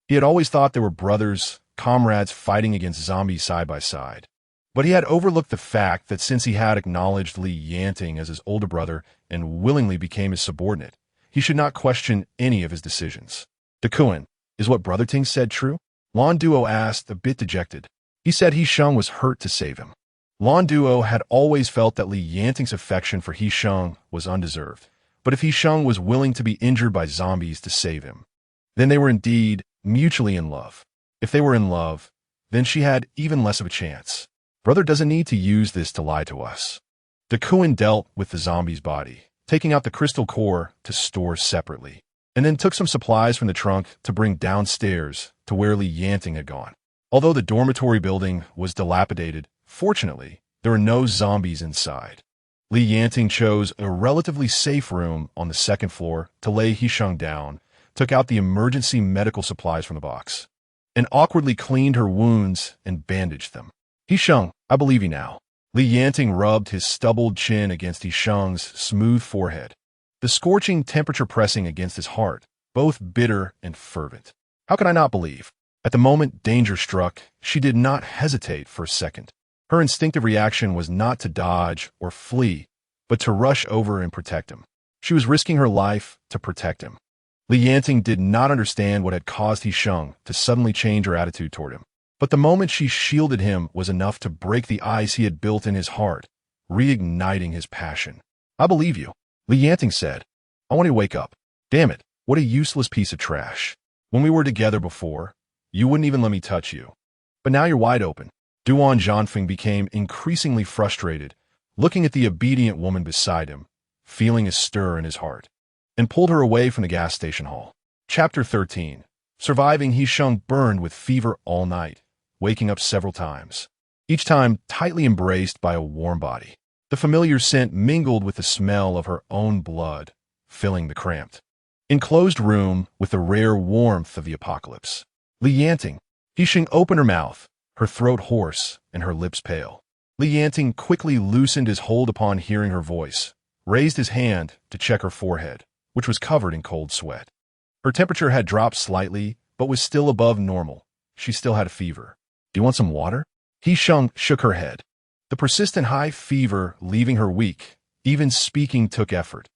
He had always thought they were brothers, comrades fighting against zombies side by side. But he had overlooked the fact that since he had acknowledged Yanting as his older brother and willingly became his subordinate, he should not question any of his decisions. Duan, is what Brother Ting said true? Duo asked, a bit dejected. He said He Sheng was hurt to save him. Duo had always felt that Yanting's affection for He Sheng was undeserved, but if He Sheng was willing to be injured by zombies to save him, then they were indeed mutually in love. If they were in love, then she had even less of a chance. Brother doesn't need to use this to lie to us. Duan dealt with the zombie's body, taking out the crystal core to store separately, and then took some supplies from the trunk to bring downstairs to where Yanting had gone. Although the dormitory building was dilapidated, fortunately, there were no zombies inside. Yanting chose a relatively safe room on the second floor to lay He Sheng down, took out the emergency medical supplies from the box, and awkwardly cleaned her wounds and bandaged them. He Sheng, I believe you now. Yanting rubbed his stubbled chin against He Sheng's smooth forehead, the scorching temperature pressing against his heart, both bitter and fervent. How could I not believe? At the moment danger struck, she did not hesitate for a second. Her instinctive reaction was not to dodge or flee, but to rush over and protect him. She was risking her life to protect him. Yanting did not understand what had caused He Sheng to suddenly change her attitude toward him. But the moment she shielded him was enough to break the ice he had built in his heart, reigniting his passion. I believe you, Yanting said. I want you to wake up. Damn it, what a useless piece of trash. When we were together before, you wouldn't even let me touch you. But now you're wide open. Duan Zhanfeng became increasingly frustrated, looking at the obedient woman beside him, feeling a stir in his heart, and pulled her away from the gas station hall. Chapter 13. Surviving He Sheng burned with fever all night, waking up several times, each time tightly embraced by a warm body. The familiar scent mingled with the smell of her own blood, filling the cramped, enclosed room with the rare warmth of the apocalypse. Yanting. He Sheng opened her mouth, her throat hoarse and her lips pale. Yanting quickly loosened his hold upon hearing her voice, raised his hand to check her forehead, which was covered in cold sweat. Her temperature had dropped slightly, but was still above normal. She still had a fever. Do you want some water? He Sheng shook her head. The persistent high fever leaving her weak. Even speaking took effort.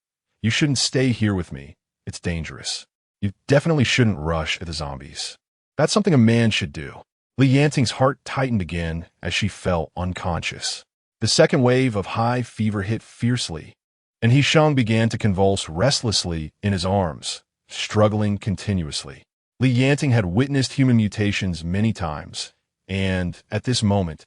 You shouldn't stay here with me. It's dangerous. You definitely shouldn't rush at the zombies. That's something a man should do. Yanting's heart tightened again as she fell unconscious. The second wave of high fever hit fiercely, and He Sheng began to convulse restlessly in his arms, struggling continuously. Yanting had witnessed human mutations many times, and, at this moment,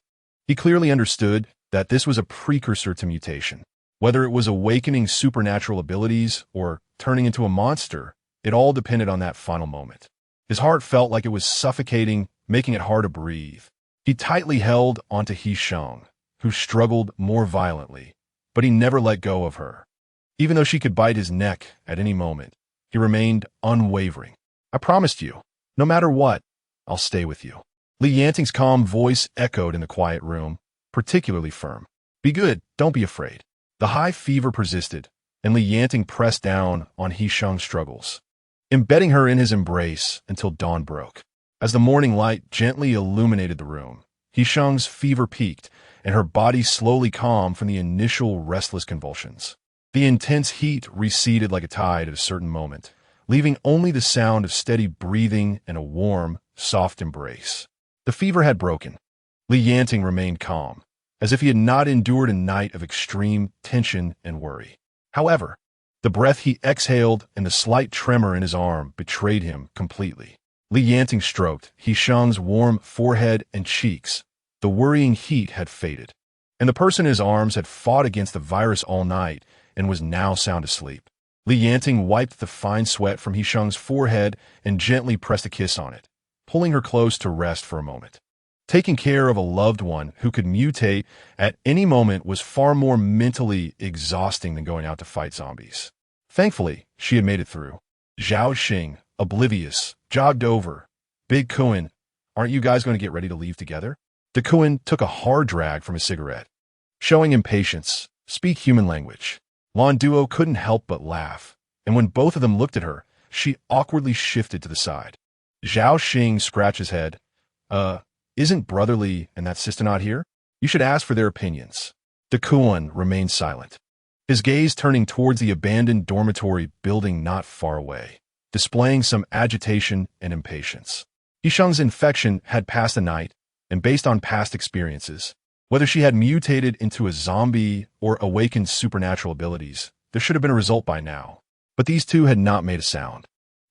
he clearly understood that this was a precursor to mutation. Whether it was awakening supernatural abilities or turning into a monster, it all depended on that final moment. His heart felt like it was suffocating, making it hard to breathe. He tightly held onto He Sheng, who struggled more violently, but he never let go of her. Even though she could bite his neck at any moment, he remained unwavering. I promised you, no matter what, I'll stay with you. Li Yanting's calm voice echoed in the quiet room, particularly firm. Be good, don't be afraid. The high fever persisted, and Li Yanting pressed down on He Sheng's struggles, embedding her in his embrace until dawn broke. As the morning light gently illuminated the room, He Sheng's fever peaked, and her body slowly calmed from the initial restless convulsions. The intense heat receded like a tide at a certain moment, leaving only the sound of steady breathing and a warm, soft embrace. The fever had broken. Li Yanting remained calm, as if he had not endured a night of extreme tension and worry. However, the breath he exhaled and the slight tremor in his arm betrayed him completely. Li Yanting stroked He Sheng's warm forehead and cheeks. The worrying heat had faded, and the person in his arms had fought against the virus all night and was now sound asleep. Li Yanting wiped the fine sweat from He Sheng's forehead and gently pressed a kiss on it, pulling her close to rest for a moment. Taking care of a loved one who could mutate at any moment was far more mentally exhausting than going out to fight zombies. Thankfully, she had made it through. Zhao Xing, oblivious, jogged over. Big Kuan, aren't you guys going to get ready to leave together? De Kuan took a hard drag from his cigarette. Showing impatience, speak human language. Lan Duo couldn't help but laugh, and when both of them looked at her, she awkwardly shifted to the side. Zhao Xing scratched his head. Isn't Brotherly and that sister not here? You should ask for their opinions. De Kuan remained silent, his gaze turning towards the abandoned dormitory building not far away, displaying some agitation and impatience. He Sheng's infection had passed the night, and based on past experiences, whether she had mutated into a zombie or awakened supernatural abilities, there should have been a result by now. But these two had not made a sound.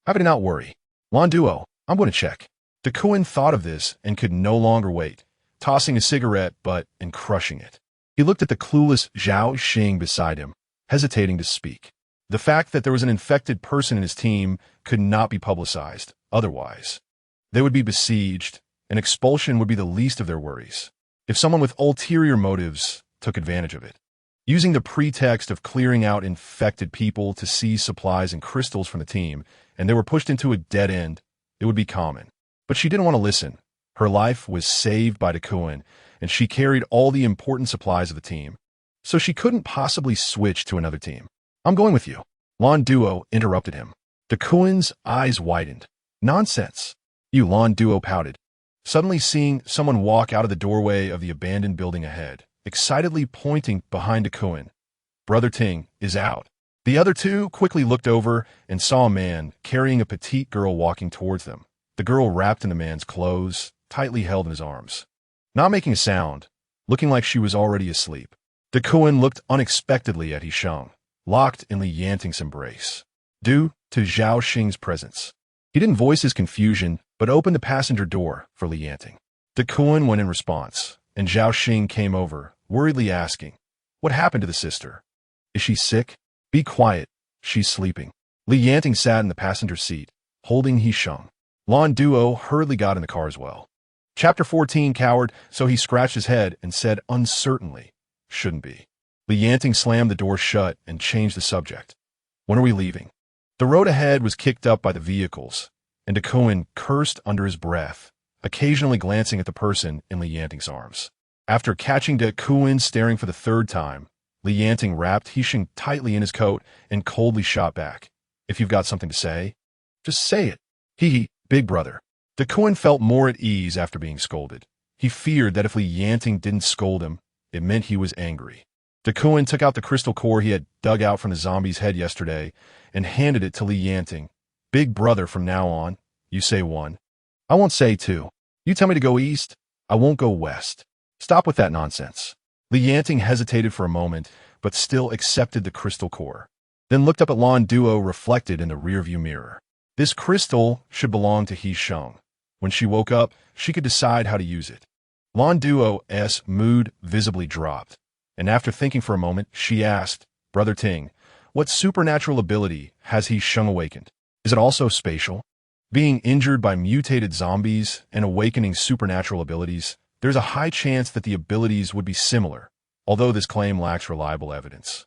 How could I not worry? Lan Duo, I'm going to check. De Kuan thought of this and could no longer wait, tossing a cigarette butt and crushing it. He looked at the clueless Zhao Xing beside him, hesitating to speak. The fact that there was an infected person in his team could not be publicized, otherwise they would be besieged, and expulsion would be the least of their worries, if someone with ulterior motives took advantage of it. Using the pretext of clearing out infected people to seize supplies and crystals from the team, and they were pushed into a dead end, it would be common. But she didn't want to listen. Her life was saved by De Kuan, and she carried all the important supplies of the team, so she couldn't possibly switch to another team. I'm going with you. Lan Duo interrupted him. De Kuan's eyes widened. Nonsense. You, Lan Duo pouted, suddenly seeing someone walk out of the doorway of the abandoned building ahead, excitedly pointing behind De Kuan. Brother Ting is out. The other two quickly looked over and saw a man carrying a petite girl walking towards them, the girl wrapped in the man's clothes, tightly held in his arms. Not making a sound, looking like she was already asleep, De Kuan looked unexpectedly at He Sheng, locked in Li Yanting's embrace, due to Zhao Xing's presence. He didn't voice his confusion, but opened the passenger door for Li Yanting. De Kuan went in response, and Zhao Xing came over, worriedly asking, "What happened to the sister? Is she sick? Be quiet, she's sleeping." Li Yanting sat in the passenger seat, holding He Sheng. Lan Duo hurriedly got in the car as well. Chapter 14 cowered, so he scratched his head and said uncertainly, "Shouldn't be." Li Yanting slammed the door shut and changed the subject. "When are we leaving?" The road ahead was kicked up by the vehicles, and De Kuan cursed under his breath, occasionally glancing at the person in Li Yanting's arms. After catching De Kuan staring for the third time, Li Yanting wrapped He Sheng tightly in his coat and coldly shot back. "If you've got something to say, just say it. Hee, big brother." De Kuan felt more at ease after being scolded. He feared that if Li Yanting didn't scold him, it meant he was angry. De Kuan took out the crystal core he had dug out from the zombie's head yesterday and handed it to Li Yanting. "Big brother from now on. You say one. I won't say two. You tell me to go east, I won't go west. Stop with that nonsense." Li Yanting hesitated for a moment, but still accepted the crystal core, then looked up at Lan Duo reflected in the rearview mirror. This crystal should belong to He Sheng. When she woke up, she could decide how to use it. Lan Duo's mood visibly dropped, and after thinking for a moment, she asked, "Brother Ting, what supernatural ability has He Sheng awakened? Is it also spatial? Being injured by mutated zombies and awakening supernatural abilities, there's a high chance that the abilities would be similar, although this claim lacks reliable evidence.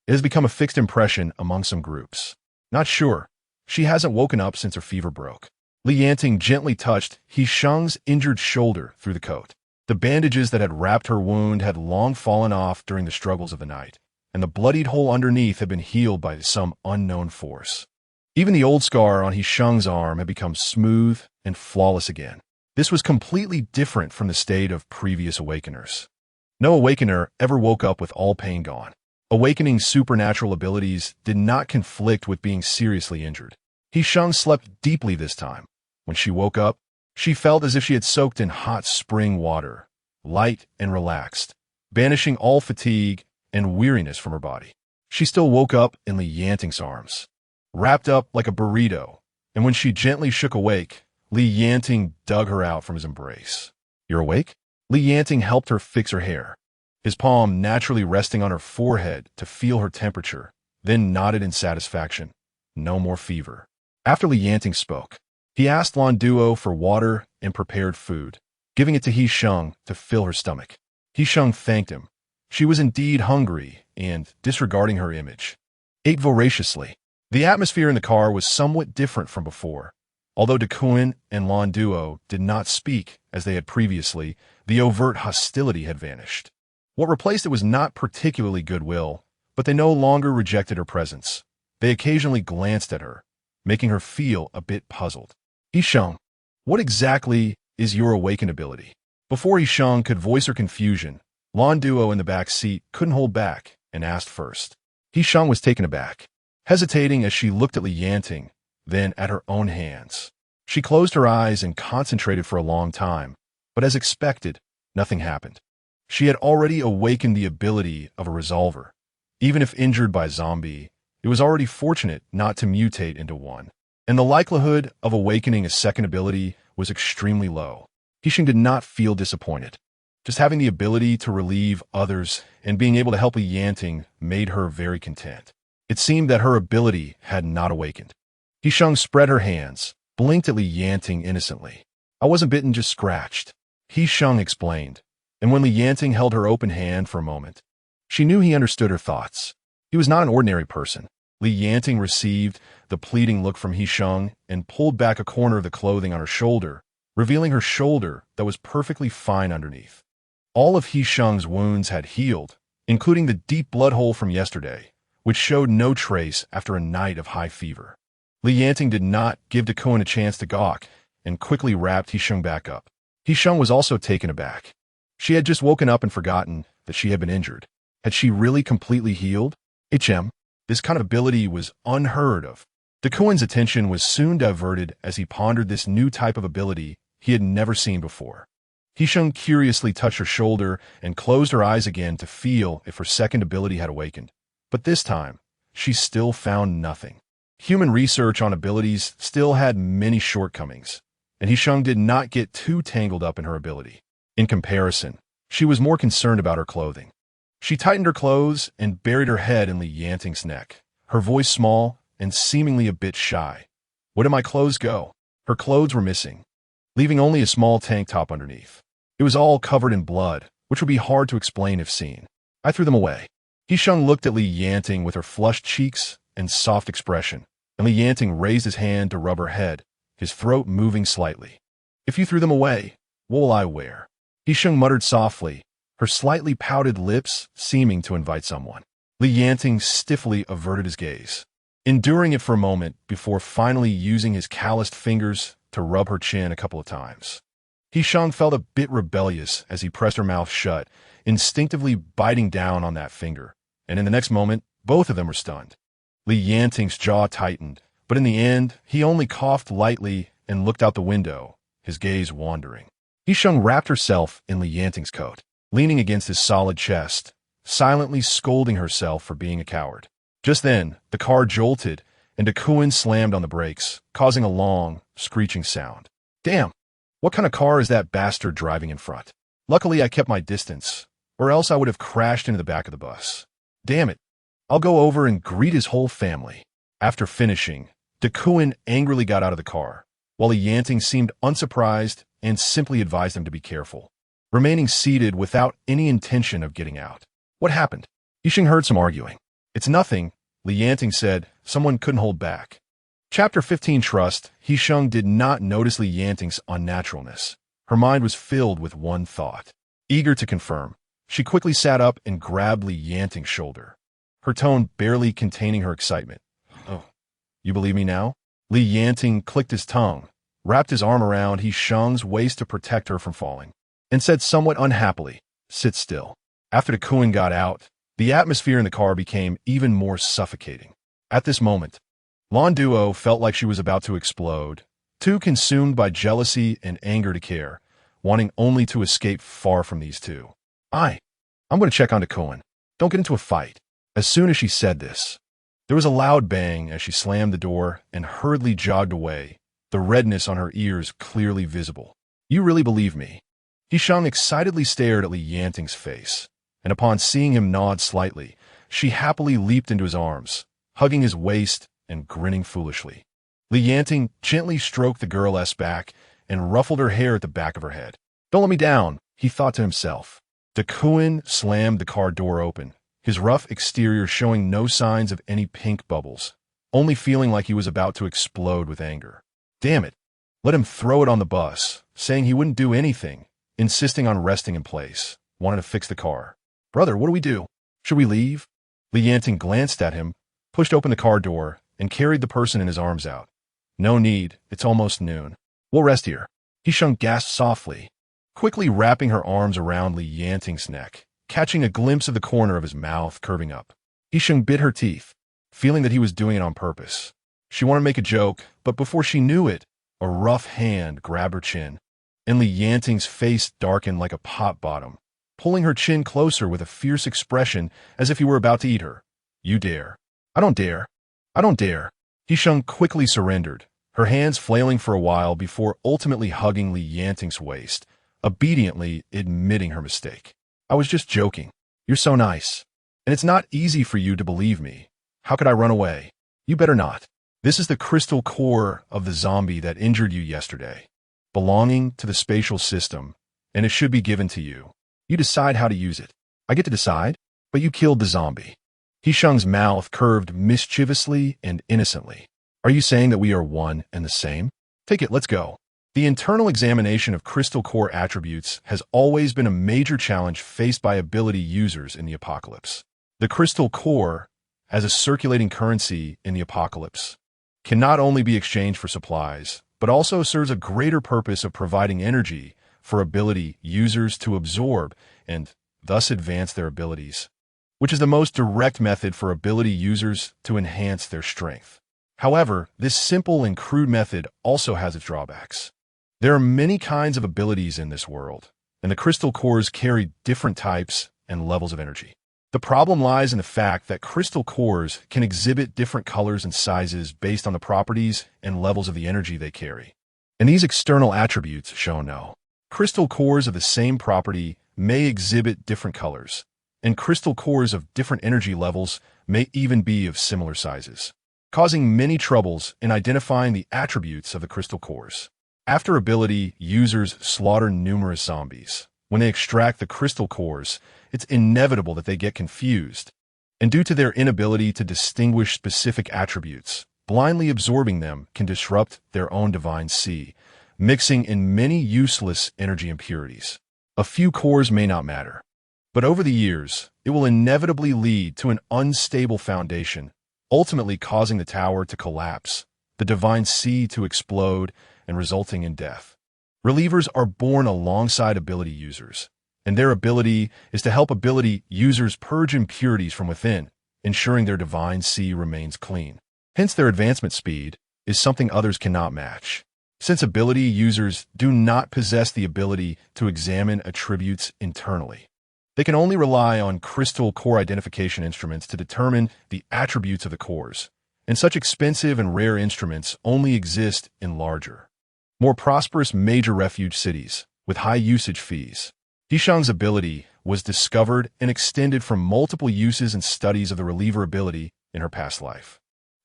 It has become a fixed impression among some groups. Not sure. She hasn't woken up since her fever broke. Yanting gently touched He Sheng's injured shoulder through the coat. The bandages that had wrapped her wound had long fallen off during the struggles of the night, and the bloodied hole underneath had been healed by some unknown force. Even the old scar on He Sheng's arm had become smooth and flawless again. This was completely different from the state of previous awakeners. No awakener ever woke up with all pain gone. Awakening supernatural abilities did not conflict with being seriously injured. He Sheng slept deeply this time. When she woke up, she felt as if she had soaked in hot spring water, light and relaxed, banishing all fatigue and weariness from her body. She still woke up in Yanting's arms, wrapped up like a burrito, and when she gently shook awake, Yanting dug her out from his embrace. "You're awake?" Yanting helped her fix her hair, his palm naturally resting on her forehead to feel her temperature, then nodded in satisfaction. No more fever. After Yanting spoke, he asked Duo for water and prepared food, giving it to He Sheng to fill her stomach. He Sheng thanked him. She was indeed hungry and, disregarding her image, ate voraciously. The atmosphere in the car was somewhat different from before. Although Duan and Duo did not speak as they had previously, the overt hostility had vanished. What replaced it was not particularly goodwill, but they no longer rejected her presence. They occasionally glanced at her, making her feel a bit puzzled. "He Sheng, what exactly is your awakened ability?" Before He Sheng could voice her confusion, Duo in the back seat couldn't hold back and asked first. He Sheng was taken aback, hesitating as she looked at Yanting, then at her own hands. She closed her eyes and concentrated for a long time, but as expected, nothing happened. She had already awakened the ability of a resolver. Even if injured by a zombie, it was already fortunate not to mutate into one, and the likelihood of awakening a second ability was extremely low. He Sheng did not feel disappointed. Just having the ability to relieve others and being able to help Yanting made her very content. It seemed that her ability had not awakened. He Sheng spread her hands, blinked at Yanting innocently. "I wasn't bitten, just scratched," He Sheng explained, and when Yanting held her open hand for a moment, she knew he understood her thoughts. He was not an ordinary person. Yanting received the pleading look from He Sheng and pulled back a corner of the clothing on her shoulder, revealing her shoulder that was perfectly fine underneath. All of He Sheng's wounds had healed, including the deep blood hole from yesterday, which showed no trace after a night of high fever. Yanting did not give Duan a chance to gawk and quickly wrapped He Sheng back up. He Sheng was also taken aback. She had just woken up and forgotten that she had been injured. Had she really completely healed? This kind of ability was unheard of. Duan's attention was soon diverted as he pondered this new type of ability he had never seen before. He Sheng curiously touched her shoulder and closed her eyes again to feel if her second ability had awakened. But this time, she still found nothing. Human research on abilities still had many shortcomings, and He Sheng did not get too tangled up in her ability. In comparison, she was more concerned about her clothing. She tightened her clothes and buried her head in Yanting's neck, her voice small and seemingly a bit shy. "Where did my clothes go?" Her clothes were missing, leaving only a small tank top underneath. It was all covered in blood, which would be hard to explain if seen. "I threw them away." He Sheng looked at Yanting with her flushed cheeks and soft expression, and Yanting raised his hand to rub her head, his throat moving slightly. "If you threw them away, what will I wear?" He Sheng muttered softly, her slightly pouted lips seeming to invite someone. Yanting stiffly averted his gaze, enduring it for a moment before finally using his calloused fingers to rub her chin a couple of times. He Sheng felt a bit rebellious as he pressed her mouth shut, instinctively biting down on that finger, and in the next moment, both of them were stunned. Yanting's jaw tightened, but in the end, he only coughed lightly and looked out the window, his gaze wandering. He Sheng wrapped herself in Yanting's coat, leaning against his solid chest, silently scolding herself for being a coward. Just then, the car jolted, and Duan slammed on the brakes, causing a long, screeching sound. "Damn! What kind of car is that bastard driving in front?" Luckily, I kept my distance, or else I would have crashed into the back of the bus. "Damn it! I'll go over and greet his whole family." After finishing, Duan angrily got out of the car, while Yanting seemed unsurprised and simply advised him to be careful, remaining seated without any intention of getting out. What happened? He Sheng heard some arguing. It's nothing, Yanting said. Someone couldn't hold back. Chapter 15 Trust. He Sheng did not notice Yanting's unnaturalness. Her mind was filled with one thought. Eager to confirm, she quickly sat up and grabbed Yanting's shoulder, her tone barely containing her excitement. Oh, you believe me now? Yanting clicked his tongue, wrapped his arm around He Sheng's waist to protect her from falling, and said somewhat unhappily, "Sit still." After the Duan got out, the atmosphere in the car became even more suffocating. At this moment, Lan Duo felt like she was about to explode, too consumed by jealousy and anger to care, wanting only to escape far from these two. I'm going to check on the Duan. Don't get into a fight." As soon as she said this, there was a loud bang as she slammed the door and hurriedly jogged away, the redness on her ears clearly visible. "You really believe me?" He Sheng excitedly stared at Yanting's face, and upon seeing him nod slightly, she happily leaped into his arms, hugging his waist and grinning foolishly. Yanting gently stroked the girl's back and ruffled her hair at the back of her head. "Don't let me down," he thought to himself. The Duan slammed the car door open, his rough exterior showing no signs of any pink bubbles, only feeling like he was about to explode with anger. Damn it. Let him throw it on the bus, saying he wouldn't do anything, insisting on resting in place, wanted to fix the car. "Brother, what do we do? Should we leave?" Yanting glanced at him, pushed open the car door, and carried the person in his arms out. "No need, it's almost noon. We'll rest here." He Sheng gasped softly, quickly wrapping her arms around Yanting's neck, catching a glimpse of the corner of his mouth curving up. He Sheng bit her teeth, feeling that he was doing it on purpose. She wanted to make a joke, but before she knew it, a rough hand grabbed her chin, and Yanting's face darkened like a pot bottom, pulling her chin closer with a fierce expression as if he were about to eat her. "You dare." "I don't dare. I don't dare." He Sheng quickly surrendered, her hands flailing for a while before ultimately hugging Yanting's waist, obediently admitting her mistake. "I was just joking. You're so nice. And it's not easy for you to believe me. How could I run away? You better not. This is the crystal core of the zombie that injured you yesterday, belonging to the spatial system, and it should be given to you. You decide how to use it." "I get to decide? But you killed the zombie." He Sheng's mouth curved mischievously and innocently. "Are you saying that we are one and the same? Take it, let's go." The internal examination of crystal core attributes has always been a major challenge faced by ability users in the apocalypse. The crystal core, as a circulating currency in the apocalypse, can not only be exchanged for supplies, but also serves a greater purpose of providing energy for ability users to absorb and thus advance their abilities, which is the most direct method for ability users to enhance their strength. However, this simple and crude method also has its drawbacks. There are many kinds of abilities in this world, and the crystal cores carry different types and levels of energy. The problem lies in the fact that crystal cores can exhibit different colors and sizes based on the properties and levels of the energy they carry. And these external attributes show no. Crystal cores of the same property may exhibit different colors, and crystal cores of different energy levels may even be of similar sizes, causing many troubles in identifying the attributes of the crystal cores. After ability, users slaughter numerous zombies. When they extract the crystal cores, it's inevitable that they get confused, and due to their inability to distinguish specific attributes, blindly absorbing them can disrupt their own divine C, mixing in many useless energy impurities. A few cores may not matter, but over the years, it will inevitably lead to an unstable foundation, ultimately causing the tower to collapse, the divine C to explode, and resulting in death. Relievers are born alongside ability users, and their ability is to help ability users purge impurities from within, ensuring their divine C remains clean. Hence, their advancement speed is something others cannot match. Since ability users do not possess the ability to examine attributes internally, they can only rely on crystal core identification instruments to determine the attributes of the cores, and such expensive and rare instruments only exist in larger, more prosperous major refuge cities with high usage fees. He Sheng's ability was discovered and extended from multiple uses and studies of the reliever ability in her past life.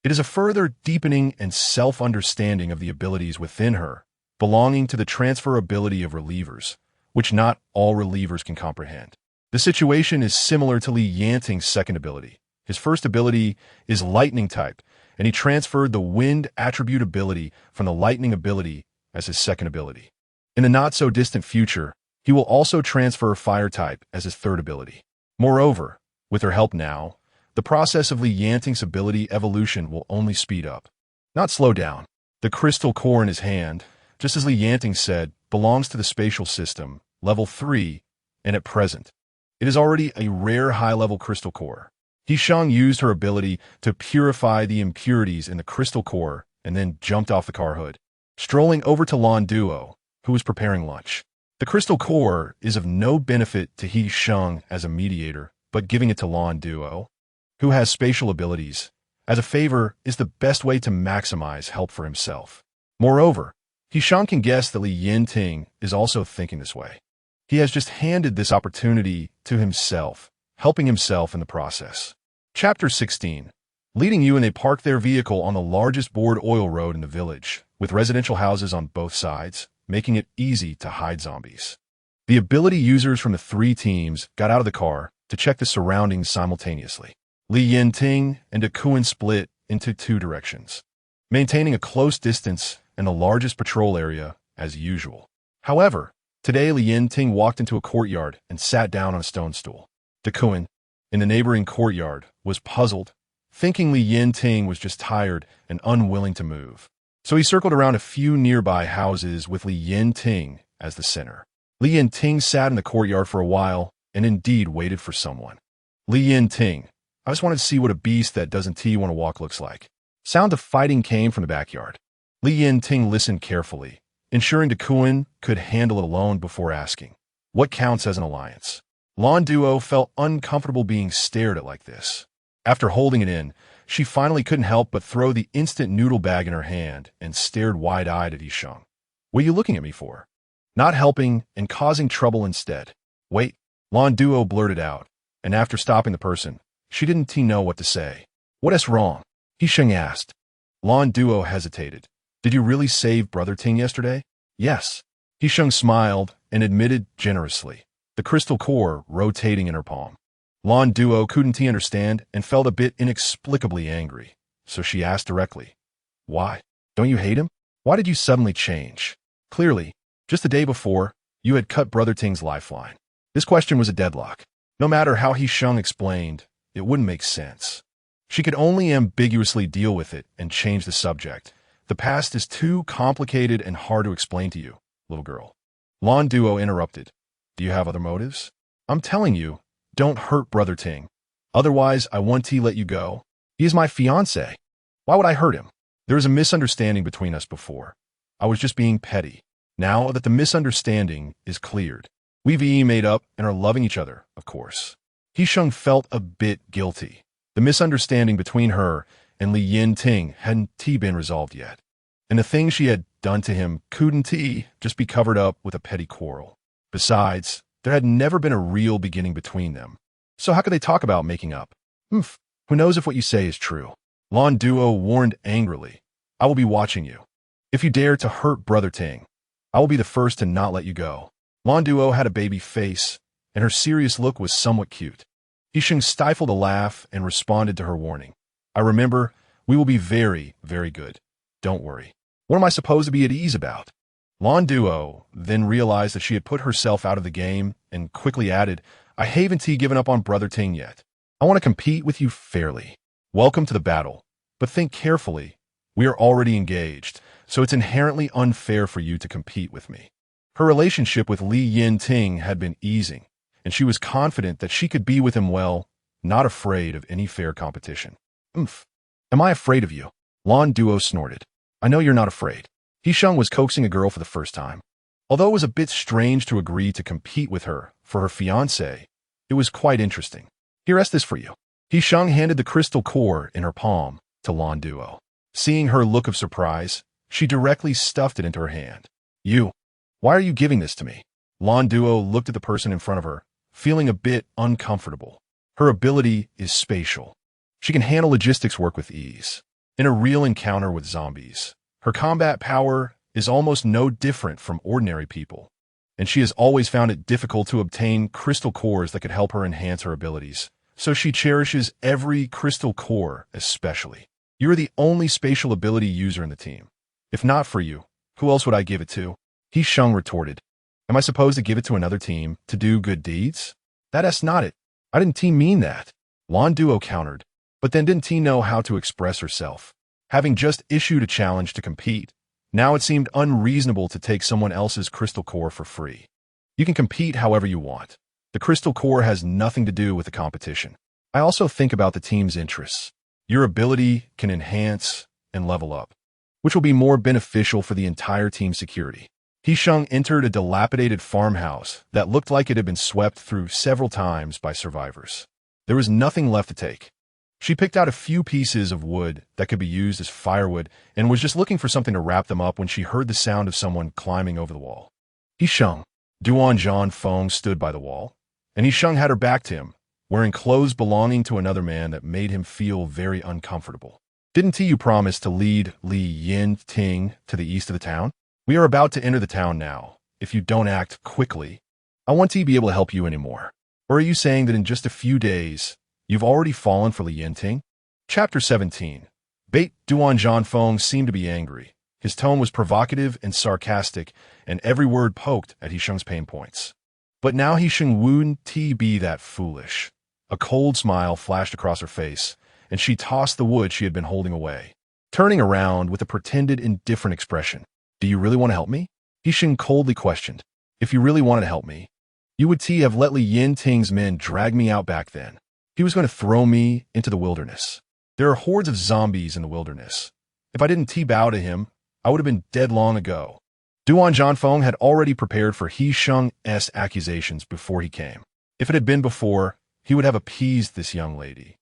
It is a further deepening and self-understanding of the abilities within her, belonging to the transferability of relievers, which not all relievers can comprehend. The situation is similar to Li Yanting's second ability. His first ability is lightning type, and he transferred the wind attribute ability from the lightning ability as his second ability. In the not-so-distant future, he will also transfer fire type as his third ability. Moreover, with her help now, the process of Li Yanting's ability evolution will only speed up, not slow down. The crystal core in his hand, just as Li Yanting said, belongs to the spatial system, level 3, and at present, it is already a rare high-level crystal core. He Sheng used her ability to purify the impurities in the crystal core and then jumped off the car hood, strolling over to Lan Duo, who was preparing lunch. The crystal core is of no benefit to He Sheng as a mediator, but giving it to Lan Duo, who has spatial abilities, as a favor is the best way to maximize help for himself. Moreover, He Sheng can guess that Li Yanting is also thinking this way. He has just handed this opportunity to himself, helping himself in the process. Chapter 16. Leading you, and they park their vehicle on the largest bored oil road in the village, with residential houses on both sides, making it easy to hide zombies. The ability users from the 3 teams got out of the car to check the surroundings simultaneously. Li Yanting and Duan split into 2 directions, maintaining a close distance and the largest patrol area as usual. However, today Li Yanting walked into a courtyard and sat down on a stone stool. Duan, in the neighboring courtyard, was puzzled, thinking Li Yanting was just tired and unwilling to move. So he circled around a few nearby houses with Li Yanting as the center. Li Yanting sat in the courtyard for a while and indeed waited for someone. Li Yanting, I just wanted to see what a beast that doesn't want to walk looks like. Sound of fighting came from the backyard. Li Yanting listened carefully, ensuring Duan could handle it alone before asking, what counts as an alliance? Lan Duo felt uncomfortable being stared at like this. After holding it in, she finally couldn't help but throw the instant noodle bag in her hand and stared wide-eyed at He Sheng. What are you looking at me for? Not helping and causing trouble instead. Wait, Lan Duo blurted out, and after stopping the person, she didn't know what to say. What's wrong? He Sheng asked. Lan Duo hesitated. Did you really save Brother Ting yesterday? Yes. He Sheng smiled and admitted generously, the crystal core rotating in her palm. Lan Duo couldn't understand and felt a bit inexplicably angry, so she asked directly, why? Don't you hate him? Why did you suddenly change? Clearly, just the day before, you had cut Brother Ting's lifeline. This question was a deadlock. No matter how He Sheng explained, it wouldn't make sense. She could only ambiguously deal with it and change the subject. The past is too complicated and hard to explain to you, little girl. Lan Duo interrupted. Do you have other motives? I'm telling you, don't hurt Brother Ting. Otherwise, I want to let you go. He is my fiancé. Why would I hurt him? There was a misunderstanding between us before. I was just being petty. Now that the misunderstanding is cleared, we've made up and are loving each other, of course. He Sheng felt a bit guilty. The misunderstanding between her and Li Yanting hadn't been resolved yet, and the thing she had done to him couldn't just be covered up with a petty quarrel. Besides, there had never been a real beginning between them. So how could they talk about making up? Who knows if what you say is true? Lan Duo warned angrily. I will be watching you. If you dare to hurt Brother Ting, I will be the first to not let you go. Lan Duo had a baby face, and her serious look was somewhat cute. He Sheng stifled a laugh and responded to her warning. I remember, we will be very, very good. Don't worry. What am I supposed to be at ease about? Lan Duo then realized that she had put herself out of the game and quickly added, I haven't given up on Brother Ting yet. I want to compete with you fairly. Welcome to the battle, but think carefully. We are already engaged, so it's inherently unfair for you to compete with me. Her relationship with Li Yanting had been easing, and she was confident that she could be with him well, not afraid of any fair competition. Am I afraid of you? Lan Duo snorted. I know you're not afraid. He Sheng was coaxing a girl for the first time. Although it was a bit strange to agree to compete with her for her fiancé, it was quite interesting. Here, this for you. He Sheng handed the crystal core in her palm to Lan Duo. Seeing her look of surprise, she directly stuffed it into her hand. Why are you giving this to me? Lan Duo looked at the person in front of her, feeling a bit uncomfortable. Her ability is spatial. She can handle logistics work with ease. In a real encounter with zombies, her combat power is almost no different from ordinary people. and she has always found it difficult to obtain crystal cores that could help her enhance her abilities. So she cherishes every crystal core especially. You are the only spatial ability user in the team. If not for you, who else would I give it to? He Sheng retorted. Am I supposed to give it to another team to do good deeds? That's not it. I didn't mean that. Lan Duo countered. But then didn't know how to express herself. Having just issued a challenge to compete, now it seemed unreasonable to take someone else's crystal core for free. You can compete however you want. The crystal core has nothing to do with the competition. I also think about the team's interests. Your ability can enhance and level up, which will be more beneficial for the entire team's security. He Sheng entered a dilapidated farmhouse that looked like it had been swept through several times by survivors. There was nothing left to take. She picked out a few pieces of wood that could be used as firewood and was just looking for something to wrap them up when she heard the sound of someone climbing over the wall. He Sheng. Duan Zhanfeng stood by the wall, and He Sheng had her back to him, wearing clothes belonging to another man that made him feel very uncomfortable. Didn't you promise to lead Yanting to the east of the town? We are about to enter the town now. If you don't act quickly, I won't be able to help you anymore. Or are you saying that in just a few days, you've already fallen for Yanting? Chapter 17. Bait Duan Zhanfeng seemed to be angry. His tone was provocative and sarcastic, and every word poked at He Sheng's pain points. But now He Sheng wouldn't be that foolish. A cold smile flashed across her face, and she tossed the wood she had been holding away, turning around with a pretended indifferent expression. Do you really want to help me? He Sheng coldly questioned. If you really wanted to help me, you would have let Yanting's men drag me out back then. He was going to throw me into the wilderness. There are hordes of zombies in the wilderness. If I didn't bow to him, I would have been dead long ago. Duan Zhanfeng had already prepared for He Sheng's accusations before he came. If it had been before, he would have appeased this young lady.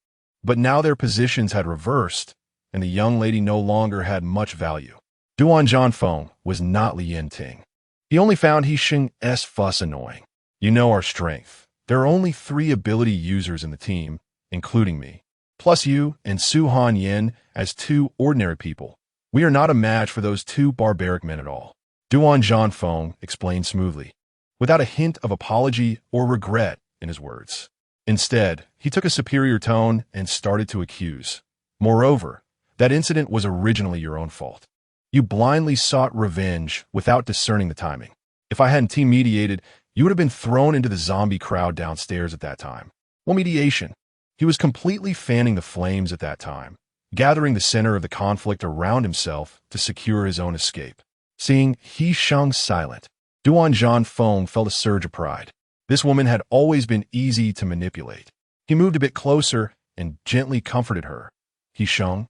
But now their positions had reversed, and the young lady no longer had much value. Duan Zhanfeng was not Yanting. He only found He Sheng's fuss annoying. You know our strength. There are only 3 ability users in the team, including me. Plus you and Suhanyan as 2 ordinary people. We are not a match for those 2 barbaric men at all. Duan Zhanfeng explained smoothly, without a hint of apology or regret in his words. Instead, he took a superior tone and started to accuse. Moreover, that incident was originally your own fault. You blindly sought revenge without discerning the timing. If I hadn't team-mediated, you would have been thrown into the zombie crowd downstairs at that time. Well, mediation. He was completely fanning the flames at that time, gathering the center of the conflict around himself to secure his own escape. Seeing He Sheng silent, Duan Zhanfeng felt a surge of pride. This woman had always been easy to manipulate. He moved a bit closer and gently comforted her. He Sheng,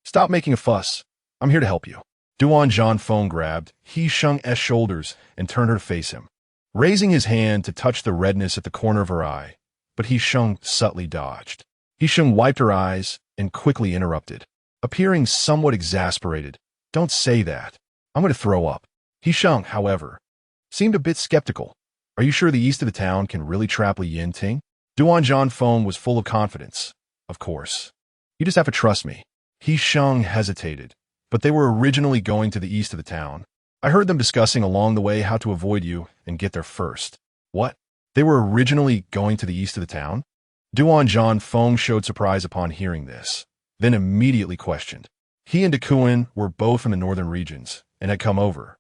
stop making a fuss. I'm here to help you. Duan Zhanfeng grabbed He Sheng's shoulders and turned her to face him, raising his hand to touch the redness at the corner of her eye, but He Sheng subtly dodged. He Sheng wiped her eyes and quickly interrupted, appearing somewhat exasperated. Don't say that. I'm going to throw up. He Sheng, however, seemed a bit skeptical. Are you sure the east of the town can really trap Yanting? Duan Zhanfeng was full of confidence. Of course. You just have to trust me. He Sheng hesitated, but they were originally going to the east of the town. I heard them discussing along the way how to avoid you and get there first. What? They were originally going to the east of the town? Duan Zhanfeng showed surprise upon hearing this, then immediately questioned. He and Duan were both in the northern regions and had come over.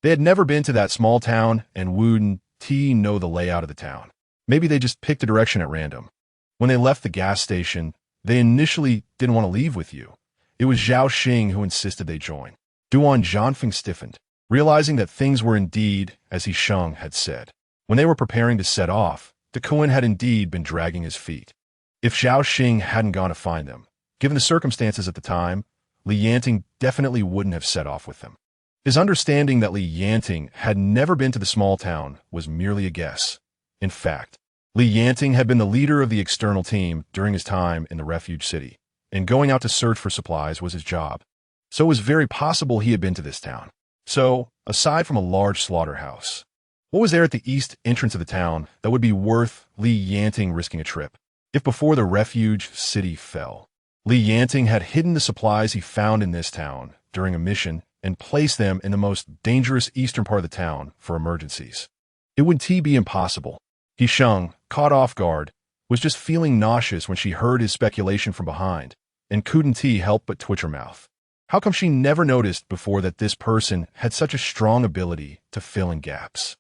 They had never been to that small town and wouldn't know the layout of the town. Maybe they just picked a direction at random. When they left the gas station, they initially didn't want to leave with you. It was Zhao Xing who insisted they join. Duan Zhanfeng stiffened, realizing that things were indeed as He Sheng had said. When they were preparing to set off, Duan had indeed been dragging his feet. If Zhao Xing hadn't gone to find them, given the circumstances at the time, Yanting definitely wouldn't have set off with them. His understanding that Yanting had never been to the small town was merely a guess. In fact, Yanting had been the leader of the external team during his time in the refuge city, and going out to search for supplies was his job. So it was very possible he had been to this town. So, aside from a large slaughterhouse, what was there at the east entrance of the town that would be worth Yanting risking a trip? If before the refuge city fell, Yanting had hidden the supplies he found in this town during a mission and placed them in the most dangerous eastern part of the town for emergencies. It would be impossible. He Sheng, caught off guard, was just feeling nauseous when she heard his speculation from behind, and couldn't help but twitch her mouth. How come she never noticed before that this person had such a strong ability to fill in gaps?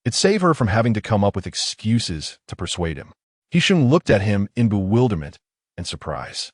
It saved her from having to come up with excuses to persuade him. He Sheng looked at him in bewilderment and surprise,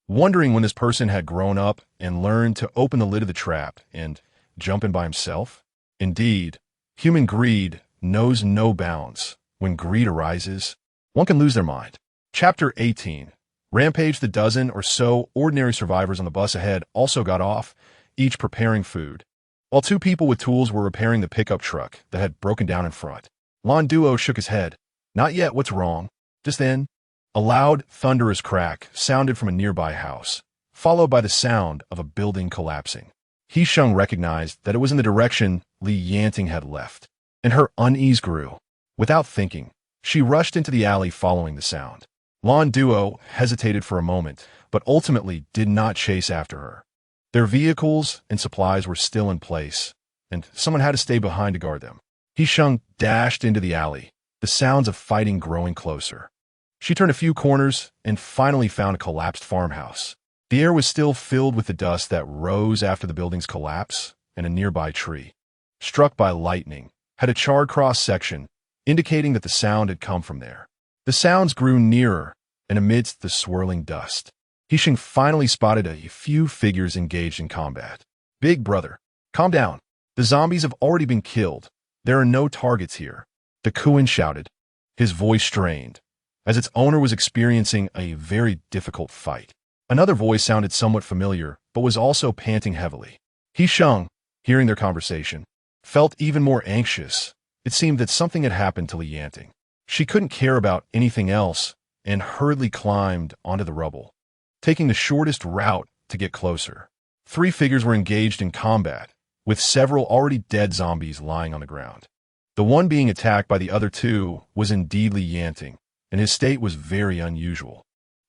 wondering when this person had grown up and learned to open the lid of the trap and jump in by himself. Indeed, human greed knows no bounds. When greed arises, one can lose their mind. Chapter 18. Rampage. The dozen or so ordinary survivors on the bus ahead also got off, each preparing food, while two people with tools were repairing the pickup truck that had broken down in front. Lan Duo shook his head. Not yet, what's wrong? Just then, a loud, thunderous crack sounded from a nearby house, followed by the sound of a building collapsing. He Sheng recognized that it was in the direction Yanting had left, and her unease grew. Without thinking, she rushed into the alley following the sound. Lan Duo hesitated for a moment, but ultimately did not chase after her. Their vehicles and supplies were still in place, and someone had to stay behind to guard them. He Sheng dashed into the alley, the sounds of fighting growing closer. She turned a few corners and finally found a collapsed farmhouse. The air was still filled with the dust that rose after the building's collapse, and a nearby tree, struck by lightning, had a charred cross-section, indicating that the sound had come from there. The sounds grew nearer, and amidst the swirling dust, He Sheng finally spotted a few figures engaged in combat. Big brother, calm down. The zombies have already been killed. There are no targets here, the Kuan shouted, his voice strained, as its owner was experiencing a very difficult fight. Another voice sounded somewhat familiar, but was also panting heavily. He Sheng, hearing their conversation, felt even more anxious. It seemed that something had happened to Yanting. She couldn't care about anything else and hurriedly climbed onto the rubble, taking the shortest route to get closer. Three figures were engaged in combat, with several already dead zombies lying on the ground. The one being attacked by the other two was indeed Yanting, and his state was very unusual.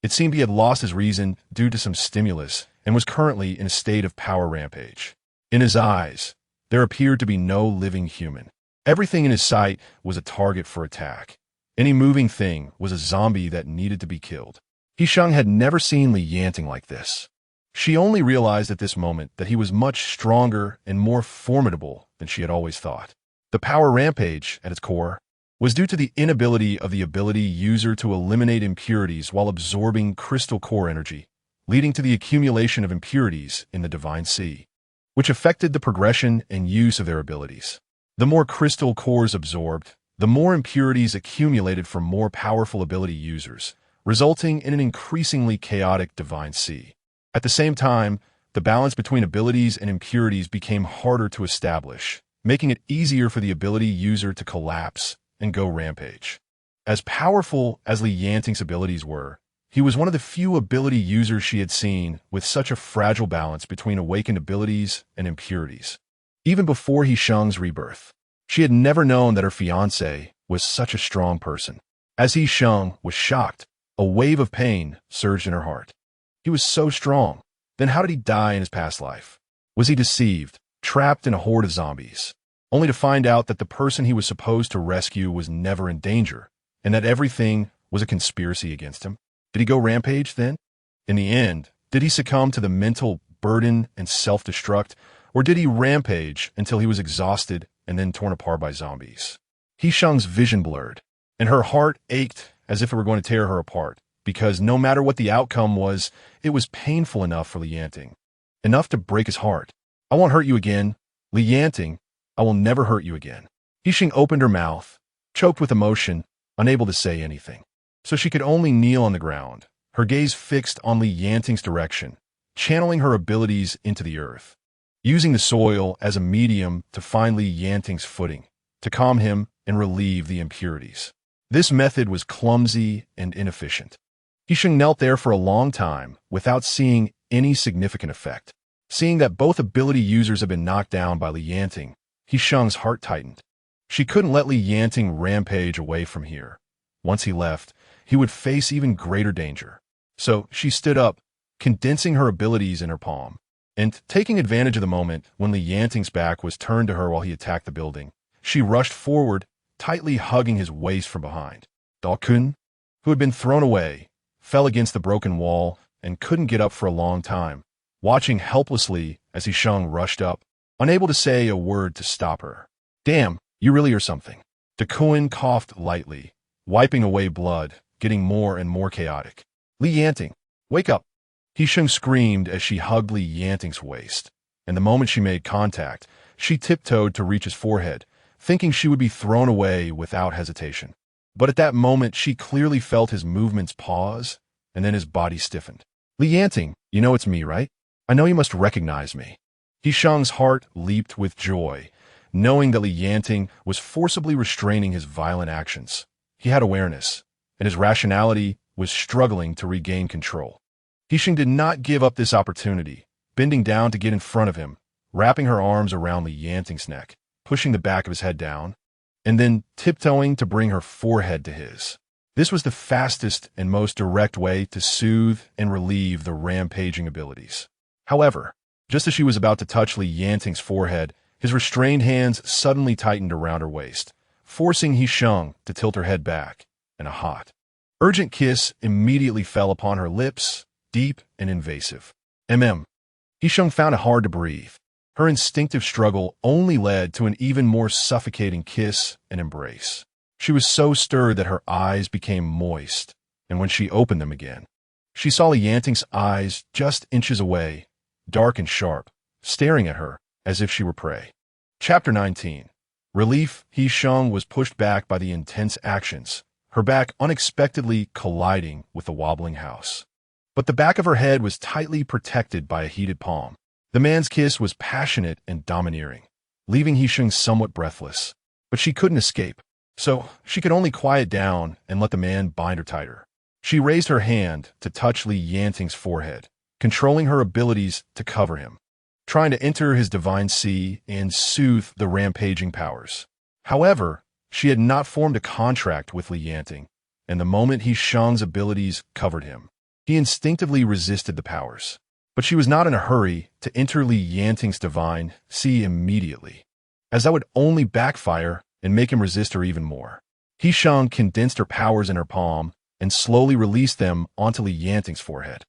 It seemed he had lost his reason due to some stimulus and was currently in a state of power rampage. In his eyes, there appeared to be no living human. Everything in his sight was a target for attack. Any moving thing was a zombie that needed to be killed. He Sheng had never seen Yanting like this. She only realized at this moment that he was much stronger and more formidable than she had always thought. The power rampage, at its core, was due to the inability of the ability user to eliminate impurities while absorbing crystal core energy, leading to the accumulation of impurities in the divine sea, which affected the progression and use of their abilities. The more crystal cores absorbed, the more impurities accumulated from more powerful ability users, resulting in an increasingly chaotic divine sea. At the same time, the balance between abilities and impurities became harder to establish, making it easier for the ability user to collapse and go rampage. As powerful as Yanting's abilities were, he was one of the few ability users she had seen with such a fragile balance between awakened abilities and impurities. Even before He Sheng's rebirth, she had never known that her fiancé was such a strong person. As He Sheng was shocked, a wave of pain surged in her heart. He was so strong. Then how did he die in his past life? Was he deceived, trapped in a horde of zombies, only to find out that the person he was supposed to rescue was never in danger, and that everything was a conspiracy against him? Did he go rampage then? In the end, did he succumb to the mental burden and self-destruct, or did he rampage until he was exhausted and then torn apart by zombies? He Sheng's vision blurred, and her heart ached as if it were going to tear her apart, because no matter what the outcome was, it was painful enough for Yanting, enough to break his heart. I won't hurt you again, Yanting. I will never hurt you again. He Sheng opened her mouth, choked with emotion, unable to say anything. So she could only kneel on the ground, her gaze fixed on Yanting's direction, channeling her abilities into the earth, using the soil as a medium to find Yanting's footing, to calm him and relieve the impurities. This method was clumsy and inefficient. He Sheng knelt there for a long time without seeing any significant effect. Seeing that both ability users had been knocked down by Yanting, He Sheng's heart tightened. She couldn't let Yanting rampage away from here. Once he left, he would face even greater danger. So she stood up, condensing her abilities in her palm, and taking advantage of the moment when Yanting's back was turned to her while he attacked the building, she rushed forward, tightly hugging his waist from behind. Duan, who had been thrown away, fell against the broken wall and couldn't get up for a long time, watching helplessly as He Sheng rushed up, unable to say a word to stop her. Damn, you really are something. Duan coughed lightly, wiping away blood, getting more and more chaotic. Yanting, wake up! He Sheng screamed as she hugged Yanting's waist, and the moment she made contact, she tiptoed to reach his forehead, thinking she would be thrown away without hesitation. But at that moment, she clearly felt his movements pause, and then his body stiffened. Yanting, you know it's me, right? I know you must recognize me. He Sheng's heart leaped with joy, knowing that Yanting was forcibly restraining his violent actions. He had awareness, and his rationality was struggling to regain control. He Sheng did not give up this opportunity, bending down to get in front of him, wrapping her arms around Yanting's neck, pushing the back of his head down, and then tiptoeing to bring her forehead to his. This was the fastest and most direct way to soothe and relieve the rampaging abilities. However, just as she was about to touch Yanting's forehead, his restrained hands suddenly tightened around her waist, forcing He Sheng to tilt her head back, and a hot, urgent kiss immediately fell upon her lips, deep and invasive. He Sheng found it hard to breathe. Her instinctive struggle only led to an even more suffocating kiss and embrace. She was so stirred that her eyes became moist, and when she opened them again, she saw Yanting's eyes just inches away, dark and sharp, staring at her as if she were prey. Chapter 19. Relief. He Sheng was pushed back by the intense actions, her back unexpectedly colliding with the wobbling house. But the back of her head was tightly protected by a heated palm. The man's kiss was passionate and domineering, leaving He Sheng somewhat breathless. But she couldn't escape, so she could only quiet down and let the man bind her tighter. She raised her hand to touch Yanting's forehead, controlling her abilities to cover him, trying to enter his divine sea and soothe the rampaging powers. However, she had not formed a contract with Yanting, and the moment He Sheng's abilities covered him, he instinctively resisted the powers. But she was not in a hurry to enter Yanting's divine sea immediately, as that would only backfire and make him resist her even more. He Sheng condensed her powers in her palm and slowly released them onto Yanting's forehead.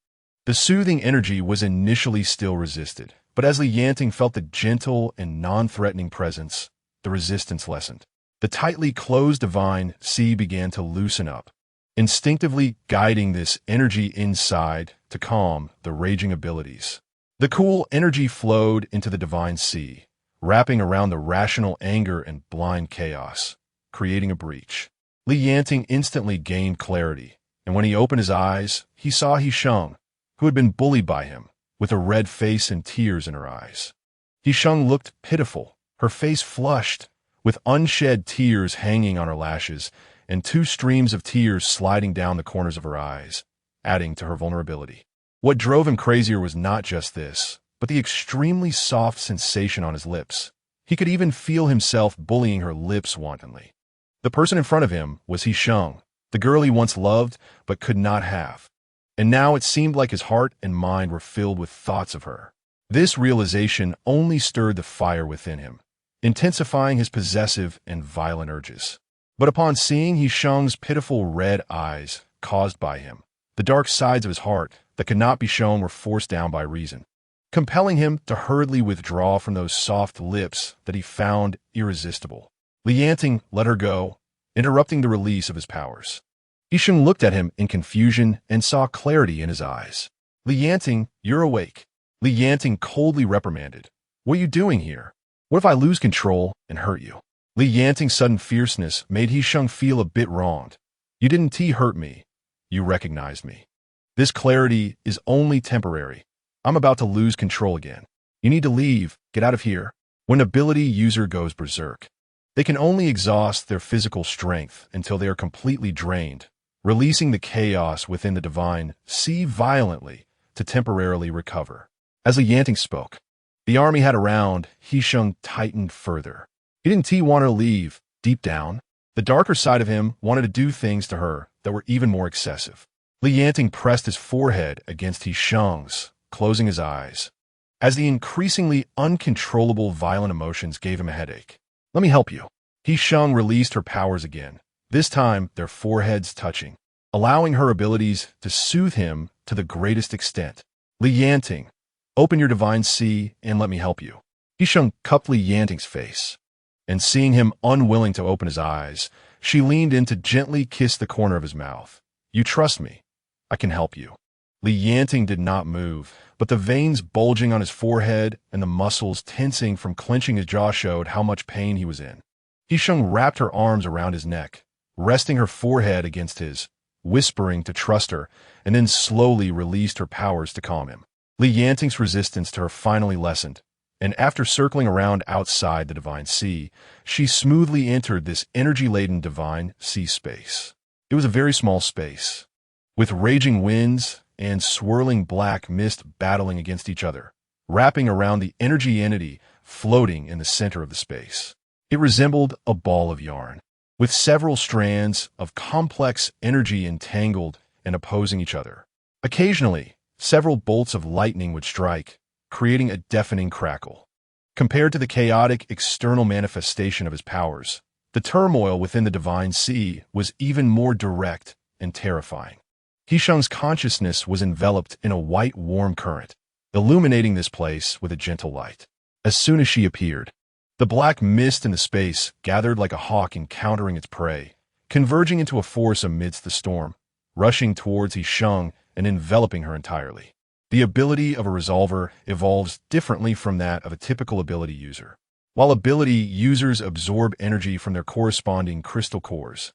The soothing energy was initially still resisted, but as Yanting felt the gentle and non-threatening presence, the resistance lessened. The tightly closed divine sea began to loosen up, instinctively guiding this energy inside to calm the raging abilities. The cool energy flowed into the divine sea, wrapping around the rational anger and blind chaos, creating a breach. Yanting instantly gained clarity, and when he opened his eyes, he saw He Sheng, who had been bullied by him, with a red face and tears in her eyes. He Sheng looked pitiful, her face flushed, with unshed tears hanging on her lashes, and 2 streams of tears sliding down the corners of her eyes, adding to her vulnerability. What drove him crazier was not just this, but the extremely soft sensation on his lips. He could even feel himself bullying her lips wantonly. The person in front of him was He Sheng, the girl he once loved but could not have. And now it seemed like his heart and mind were filled with thoughts of her. This realization only stirred the fire within him, intensifying his possessive and violent urges. But upon seeing He Sheng's pitiful red eyes caused by him, the dark sides of his heart that could not be shown were forced down by reason, compelling him to hurriedly withdraw from those soft lips that he found irresistible. Yanting let her go, interrupting the release of his powers. He Sheng looked at him in confusion and saw clarity in his eyes. Yanting, you're awake. Yanting coldly reprimanded. What are you doing here? What if I lose control and hurt you? Yanting's sudden fierceness made He Sheng feel a bit wronged. You didn't hurt me. You recognized me. This clarity is only temporary. I'm about to lose control again. You need to leave. Get out of here. When an ability user goes berserk, they can only exhaust their physical strength until they are completely drained, releasing the chaos within the divine sea violently to temporarily recover. As Yanting spoke, the army had around He Sheng tightened further. He didn't want her to leave. Deep down, the darker side of him wanted to do things to her that were even more excessive. Yanting pressed his forehead against He Sheng's, closing his eyes, as the increasingly uncontrollable violent emotions gave him a headache. Let me help you. He Sheng released her powers again, this time their foreheads touching, allowing her abilities to soothe him to the greatest extent. Li Yanting, open your divine sea and let me help you. He Sheng cupped Li Yanting's face, and seeing him unwilling to open his eyes, she leaned in to gently kiss the corner of his mouth. You trust me. I can help you. Li Yanting did not move, but the veins bulging on his forehead and the muscles tensing from clenching his jaw showed how much pain he was in. He Sheng wrapped her arms around his neck, resting her forehead against his, whispering to trust her, and then slowly released her powers to calm him. Li Yanting's resistance to her finally lessened, and after circling around outside the divine sea, she smoothly entered this energy-laden divine sea space. It was a very small space, with raging winds and swirling black mist battling against each other, wrapping around the energy entity floating in the center of the space. It resembled a ball of yarn, with several strands of complex energy entangled and opposing each other. Occasionally, several bolts of lightning would strike, creating a deafening crackle. Compared to the chaotic external manifestation of his powers, the turmoil within the divine sea was even more direct and terrifying. He Sheng's consciousness was enveloped in a white, warm current, illuminating this place with a gentle light. As soon as she appeared, the black mist in the space gathered like a hawk encountering its prey, converging into a force amidst the storm, rushing towards He Sheng and enveloping her entirely. The ability of a resolver evolves differently from that of a typical ability user. While ability users absorb energy from their corresponding crystal cores,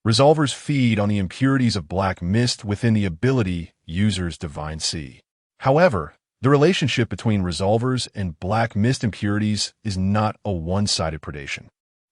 resolvers feed on the impurities of black mist within the ability user's divine sea. However, the relationship between resolvers and black mist impurities is not a one-sided predation.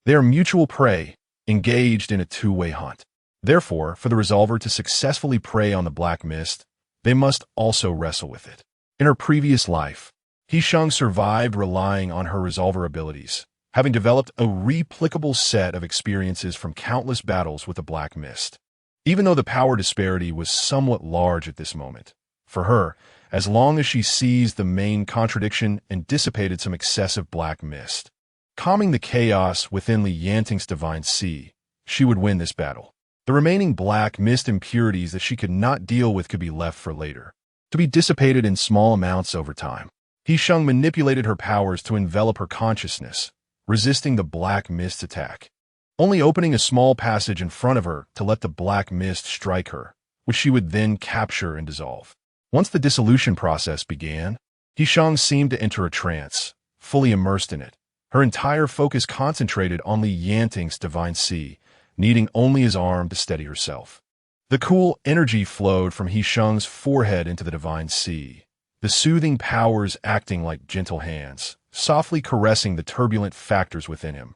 They are mutual prey, engaged in a two-way hunt. Therefore, for the resolver to successfully prey on the black mist, they must also wrestle with it. In her previous life, He Sheng survived relying on her resolver abilities, having developed a replicable set of experiences from countless battles with the black mist. Even though the power disparity was somewhat large at this moment, for her, as long as she seized the main contradiction and dissipated some excessive black mist, calming the chaos within Li Yanting's divine sea, she would win this battle. The remaining black mist impurities that she could not deal with could be left for later, to be dissipated in small amounts over time. He Sheng manipulated her powers to envelop her consciousness, resisting the black mist's attack, only opening a small passage in front of her to let the black mist strike her, which she would then capture and dissolve. Once the dissolution process began, He Sheng seemed to enter a trance, fully immersed in it, her entire focus concentrated on Li Yanting's divine sea, needing only his arm to steady herself. The cool energy flowed from He Sheng's forehead into the divine sea, the soothing powers acting like gentle hands, softly caressing the turbulent factors within him,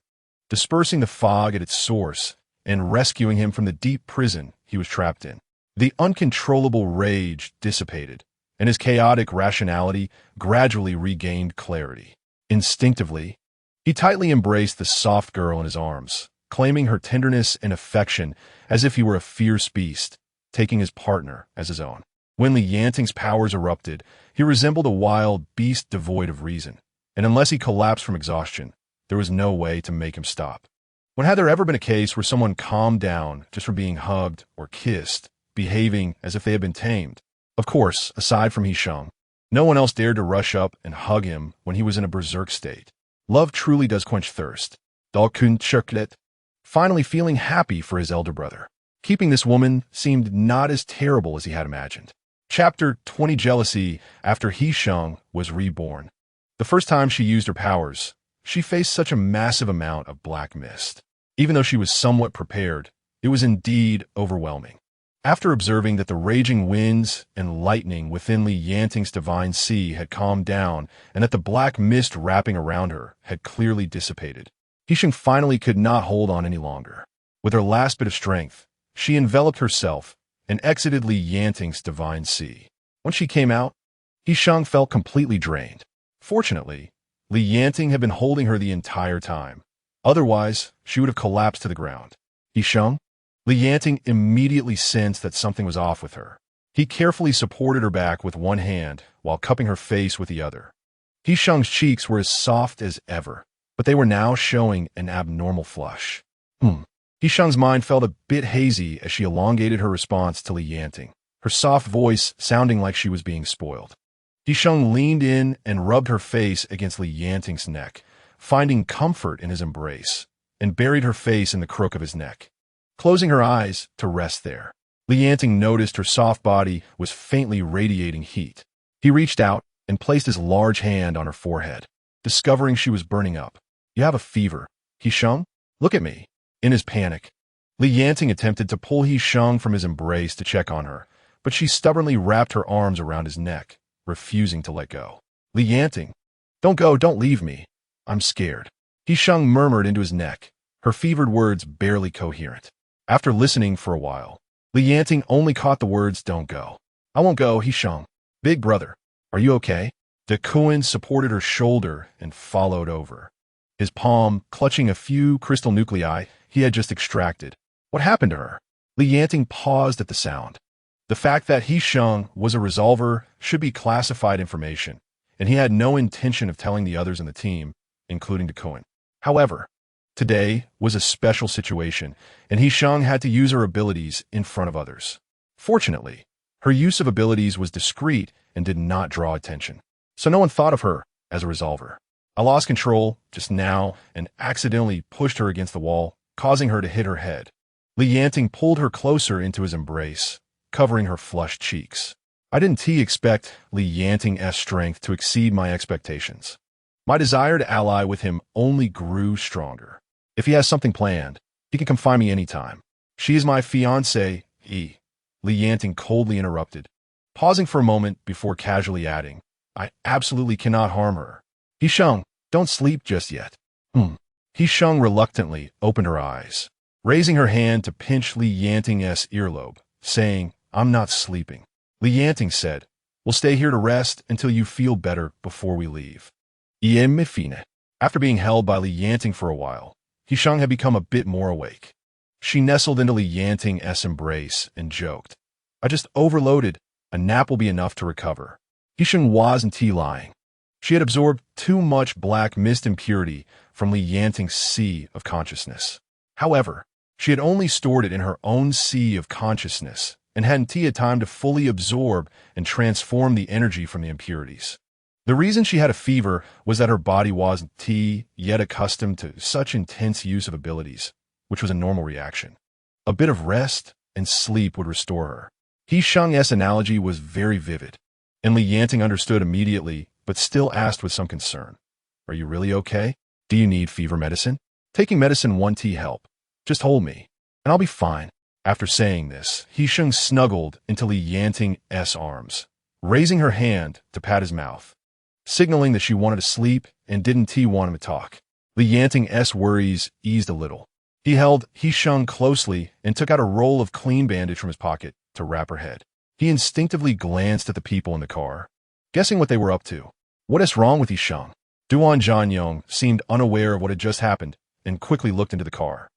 dispersing the fog at its source, and rescuing him from the deep prison he was trapped in. The uncontrollable rage dissipated, and his chaotic rationality gradually regained clarity. Instinctively, he tightly embraced the soft girl in his arms, claiming her tenderness and affection as if he were a fierce beast, taking his partner as his own. When Li Yanting's powers erupted, he resembled a wild beast devoid of reason, and unless he collapsed from exhaustion, there was no way to make him stop. When had there ever been a case where someone calmed down just from being hugged or kissed, behaving as if they had been tamed? Of course, aside from He Sheng, no one else dared to rush up and hug him when he was in a berserk state. Love truly does quench thirst. Finally feeling happy for his elder brother. Keeping this woman seemed not as terrible as he had imagined. Chapter 20 Jealousy after He Sheng was reborn. The first time she used her powers, she faced such a massive amount of black mist. Even though she was somewhat prepared, it was indeed overwhelming. After observing that the raging winds and lightning within Li Yanting's divine sea had calmed down and that the black mist wrapping around her had clearly dissipated, He Sheng finally could not hold on any longer. With her last bit of strength, she enveloped herself and exited Li Yanting's divine sea. When she came out, He Sheng felt completely drained. Fortunately, Li Yanting had been holding her the entire time. Otherwise, she would have collapsed to the ground. He Sheng? Li Yanting immediately sensed that something was off with her. He carefully supported her back with one hand while cupping her face with the other. He Sheng's cheeks were as soft as ever, but they were now showing an abnormal flush. He Sheng's mind felt a bit hazy as she elongated her response to Li Yanting, her soft voice sounding like she was being spoiled. He Sheng leaned in and rubbed her face against Li Yanting's neck, finding comfort in his embrace, and buried her face in the crook of his neck, closing her eyes to rest there. Li Yanting noticed her soft body was faintly radiating heat. He reached out and placed his large hand on her forehead, discovering she was burning up. "You have a fever, He Sheng? Look at me." In his panic, Li Yanting attempted to pull He Sheng from his embrace to check on her, but she stubbornly wrapped her arms around his neck, refusing to let go. "Li Yanting, don't go, don't leave me. I'm scared." He Sheng murmured into his neck, her fevered words barely coherent. After listening for a while, Li Yanting only caught the words, "Don't go." "I won't go, He Sheng. Big brother, are you okay?" Duan supported her shoulder and followed over, his palm clutching a few crystal nuclei he had just extracted. What happened to her? Li Yanting paused at the sound. The fact that He Sheng was a resolver should be classified information, and he had no intention of telling the others in the team, including Duan. However, today was a special situation, and He Sheng had to use her abilities in front of others. Fortunately, her use of abilities was discreet and did not draw attention, so no one thought of her as a resolver. I lost control just now and accidentally pushed her against the wall, causing her to hit her head. Li Yanting pulled her closer into his embrace, covering her flushed cheeks. I didn't expect Li Yanting's strength to exceed my expectations. My desire to ally with him only grew stronger. If he has something planned, he can come find me anytime. "She is my fiancé, Li Yanting coldly interrupted, pausing for a moment before casually adding, "I absolutely cannot harm her." "He Sheng, don't sleep just yet." He Sheng reluctantly opened her eyes, raising her hand to pinch Li Yanting's earlobe, saying, "I'm not sleeping." Li Yanting said, "We'll stay here to rest until you feel better before we leave." After being held by Li Yanting for a while, He Sheng had become a bit more awake. She nestled into Li Yanting's embrace and joked, "I just overloaded. A nap will be enough to recover." He Sheng wasn't lying. She had absorbed too much black mist impurity from Li Yanting's sea of consciousness. However, she had only stored it in her own sea of consciousness and hadn't had time to fully absorb and transform the energy from the impurities. The reason she had a fever was that her body wasn't yet accustomed to such intense use of abilities, which was a normal reaction. A bit of rest and sleep would restore her. He Sheng's analogy was very vivid, and Li Yanting understood immediately, but still asked with some concern, "Are you really okay? Do you need fever medicine?" "Taking medicine won't help. Just hold me, and I'll be fine." After saying this, He Sheng snuggled into Li Yanting's arms, raising her hand to pat his mouth, signaling that she wanted to sleep and didn't want him to talk. Li Yanting's worries eased a little. He held He Sheng closely and took out a roll of clean bandage from his pocket to wrap her head. He instinctively glanced at the people in the car, guessing what they were up to. "What is wrong with He Sheng?" Duan seemed unaware of what had just happened and quickly looked into the car.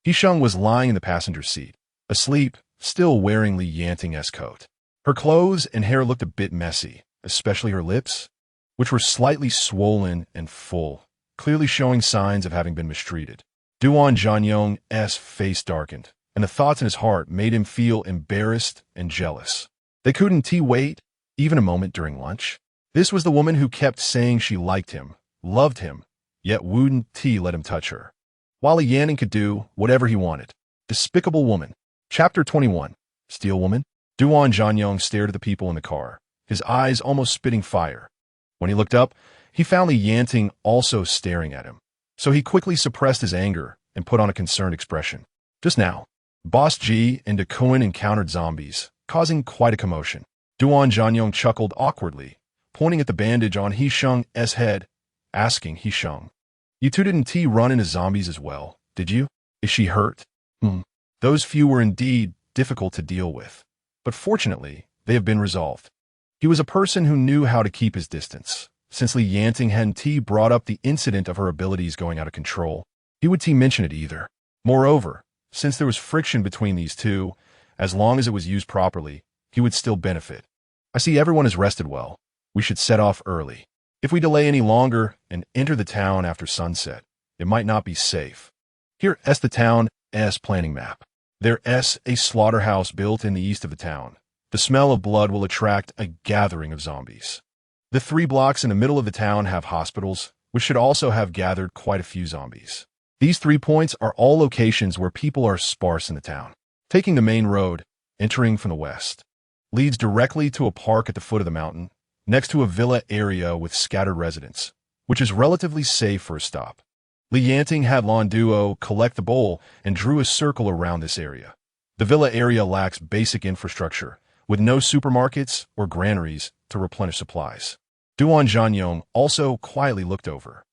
He Sheng was lying in the passenger seat, asleep, still wearing Li Yanting's coat. Her clothes and hair looked a bit messy, especially her lips, which were slightly swollen and full, clearly showing signs of having been mistreated. Duan's face darkened, and the thoughts in his heart made him feel embarrassed and jealous. They couldn't wait, even a moment during lunch. This was the woman who kept saying she liked him, loved him, yet wouldn't let him touch her, while Yanting could do whatever he wanted. Despicable woman. Chapter 21. Steel Woman. Duan stared at the people in the car, his eyes almost spitting fire. When he looked up, he found Li Yanting also staring at him, so he quickly suppressed his anger and put on a concerned expression. Just now, Boss G and Duan encountered zombies, causing quite a commotion. Duan chuckled awkwardly, pointing at the bandage on He Sheng's head, asking He Sheng, "You two didn't run into zombies as well, did you? Is she hurt?" Those few were indeed difficult to deal with, but fortunately, they have been resolved. He was a person who knew how to keep his distance. Since Li Yanting hadn't brought up the incident of her abilities going out of control, he would mention it either. Moreover, since there was friction between these two, as long as it was used properly, he would still benefit. "I see everyone has rested well. We should set off early. If we delay any longer and enter the town after sunset, it might not be safe. Here S the town S planning map. There S a slaughterhouse built in the east of the town. The smell of blood will attract a gathering of zombies. The 3 blocks in the middle of the town have hospitals, which should also have gathered quite a few zombies. These 3 points are all locations where people are sparse in the town. Taking the main road, entering from the west, leads directly to a park at the foot of the mountain, next to a villa area with scattered residents, which is relatively safe for a stop. Yanting had Lon Duo collect the bowl and drew a circle around this area. The villa area lacks basic infrastructure, with no supermarkets or granaries to replenish supplies. Duan Zhanyong also quietly looked over.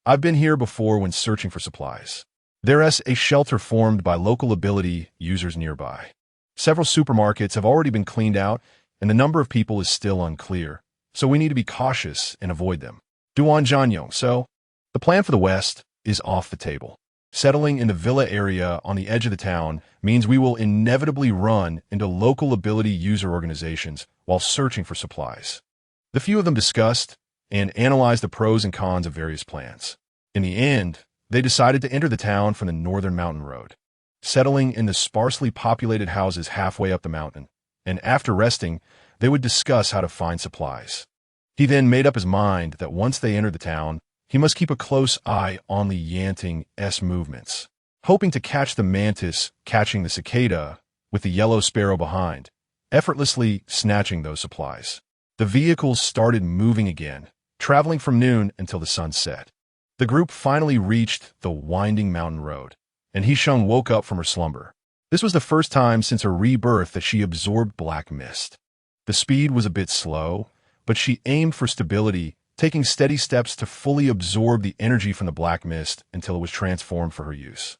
I've been here before when searching for supplies. There's a shelter formed by local ability users nearby. Several supermarkets have already been cleaned out, and the number of people is still unclear, so we need to be cautious and avoid them. Duan Zhanyong, so the plan for the west is off the table. Settling in the villa area on the edge of the town means we will inevitably run into local ability user organizations while searching for supplies. The few of them discussed and analyzed the pros and cons of various plans. In the end, they decided to enter the town from the northern mountain road, settling in the sparsely populated houses halfway up the mountain, and after resting, they would discuss how to find supplies. He then made up his mind that once they entered the town, he must keep a close eye on the Yanting's movements, hoping to catch the mantis catching the cicada with the yellow sparrow behind, effortlessly snatching those supplies. The vehicles started moving again, traveling from noon until the sun set. The group finally reached the winding mountain road, and He Sheng woke up from her slumber. This was the first time since her rebirth that she absorbed black mist. The speed was a bit slow, but she aimed for stability, taking steady steps to fully absorb the energy from the black mist until it was transformed for her use.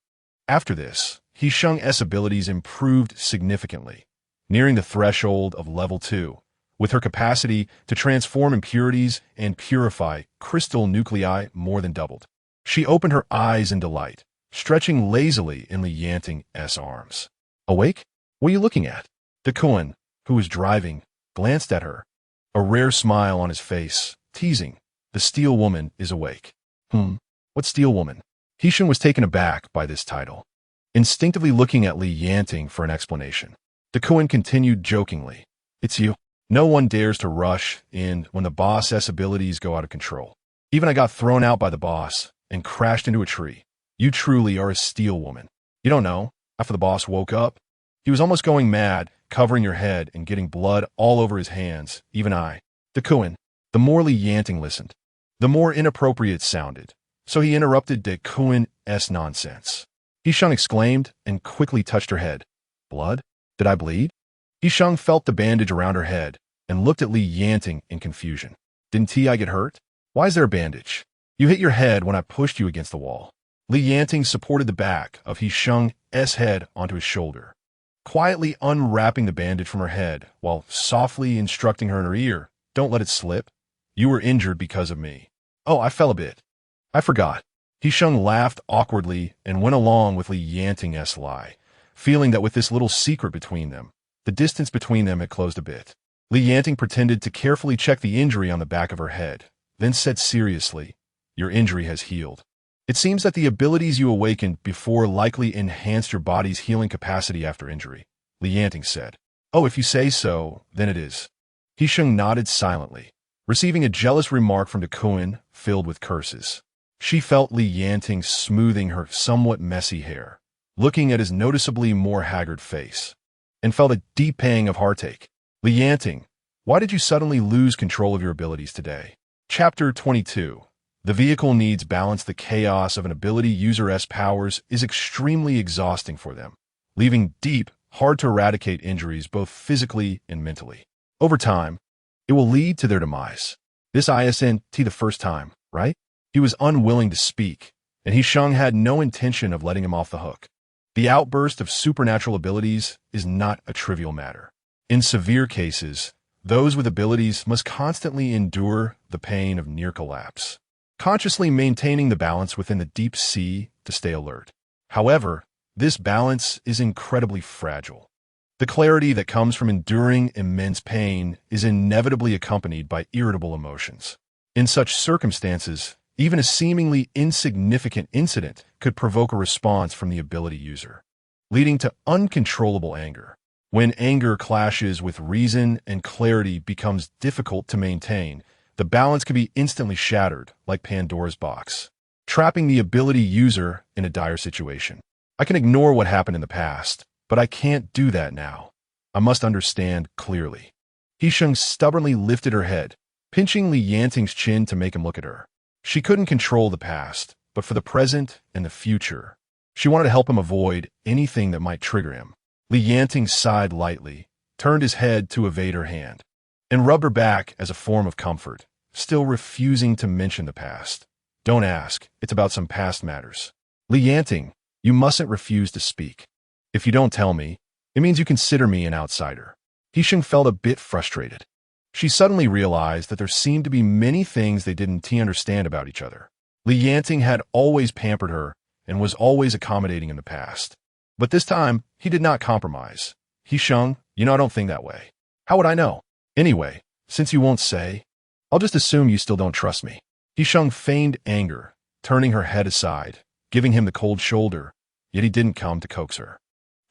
After this, He Sheng's abilities improved significantly, nearing the threshold of level 2, with her capacity to transform impurities and purify crystal nuclei more than doubled. She opened her eyes in delight, stretching lazily in Yanting's arms. Awake? What are you looking at? Duan, who was driving, glanced at her, a rare smile on his face, teasing, "The Steel Woman is awake." What Steel Woman? He Sheng was taken aback by this title, instinctively looking at Yanting for an explanation. Duan continued jokingly, "It's you. No one dares to rush in when the boss's abilities go out of control. Even I got thrown out by the boss and crashed into a tree. You truly are a Steel Woman. You don't know, after the boss woke up, he was almost going mad, covering your head and getting blood all over his hands, even I." Duan. The more Yanting listened, the more inappropriate it sounded, so he interrupted Duan's nonsense. He Sheng exclaimed and quickly touched her head. "Blood? Did I bleed?" He Sheng felt the bandage around her head and looked at Yanting in confusion. "Didn't I get hurt? Why is there a bandage?" "You hit your head when I pushed you against the wall." Yanting supported the back of He Sheng's head onto his shoulder, quietly unwrapping the bandage from her head while softly instructing her in her ear, "Don't let it slip. You were injured because of me." "Oh, I fell a bit. I forgot." He Sheng laughed awkwardly and went along with Yanting's lie, feeling that with this little secret between them, the distance between them had closed a bit. Yanting pretended to carefully check the injury on the back of her head, then said seriously, "Your injury has healed. It seems that the abilities you awakened before likely enhanced your body's healing capacity after injury," Yanting said. "Oh, if you say so, then it is." He Sheng nodded silently, receiving a jealous remark from Duan filled with curses. She felt Yanting smoothing her somewhat messy hair, looking at his noticeably more haggard face, and felt a deep pang of heartache. "Yanting, why did you suddenly lose control of your abilities today?" Chapter 22. The vehicle needs balance. The chaos of an ability user's powers is extremely exhausting for them, leaving deep, hard-to-eradicate injuries both physically and mentally. Over time, it will lead to their demise. This isn't the first time, right? He was unwilling to speak, and He Sheng had no intention of letting him off the hook. The outburst of supernatural abilities is not a trivial matter. In severe cases, those with abilities must constantly endure the pain of near collapse, consciously maintaining the balance within the deep sea to stay alert. However, this balance is incredibly fragile. The clarity that comes from enduring immense pain is inevitably accompanied by irritable emotions. In such circumstances, Even a seemingly insignificant incident could provoke a response from the ability user, leading to uncontrollable anger. When anger clashes with reason and clarity becomes difficult to maintain, the balance can be instantly shattered like Pandora's box, trapping the ability user in a dire situation. I can ignore what happened in the past, but I can't do that now. I must understand clearly. He Sheng stubbornly lifted her head, pinching Li Yanting's chin to make him look at her. She couldn't control the past, but for the present and the future, she wanted to help him avoid anything that might trigger him. Li Yanting sighed lightly, turned his head to evade her hand, and rubbed her back as a form of comfort, still refusing to mention the past. Don't ask, it's about some past matters. Li Yanting, you mustn't refuse to speak. If you don't tell me, it means you consider me an outsider. He Sheng felt a bit frustrated. She suddenly realized that there seemed to be many things they didn't understand about each other. Li Yanting had always pampered her and was always accommodating in the past. But this time, he did not compromise. He Sheng, I don't think that way. How would I know? Anyway, since you won't say, I'll just assume you still don't trust me. He Sheng feigned anger, turning her head aside, giving him the cold shoulder, yet he didn't come to coax her.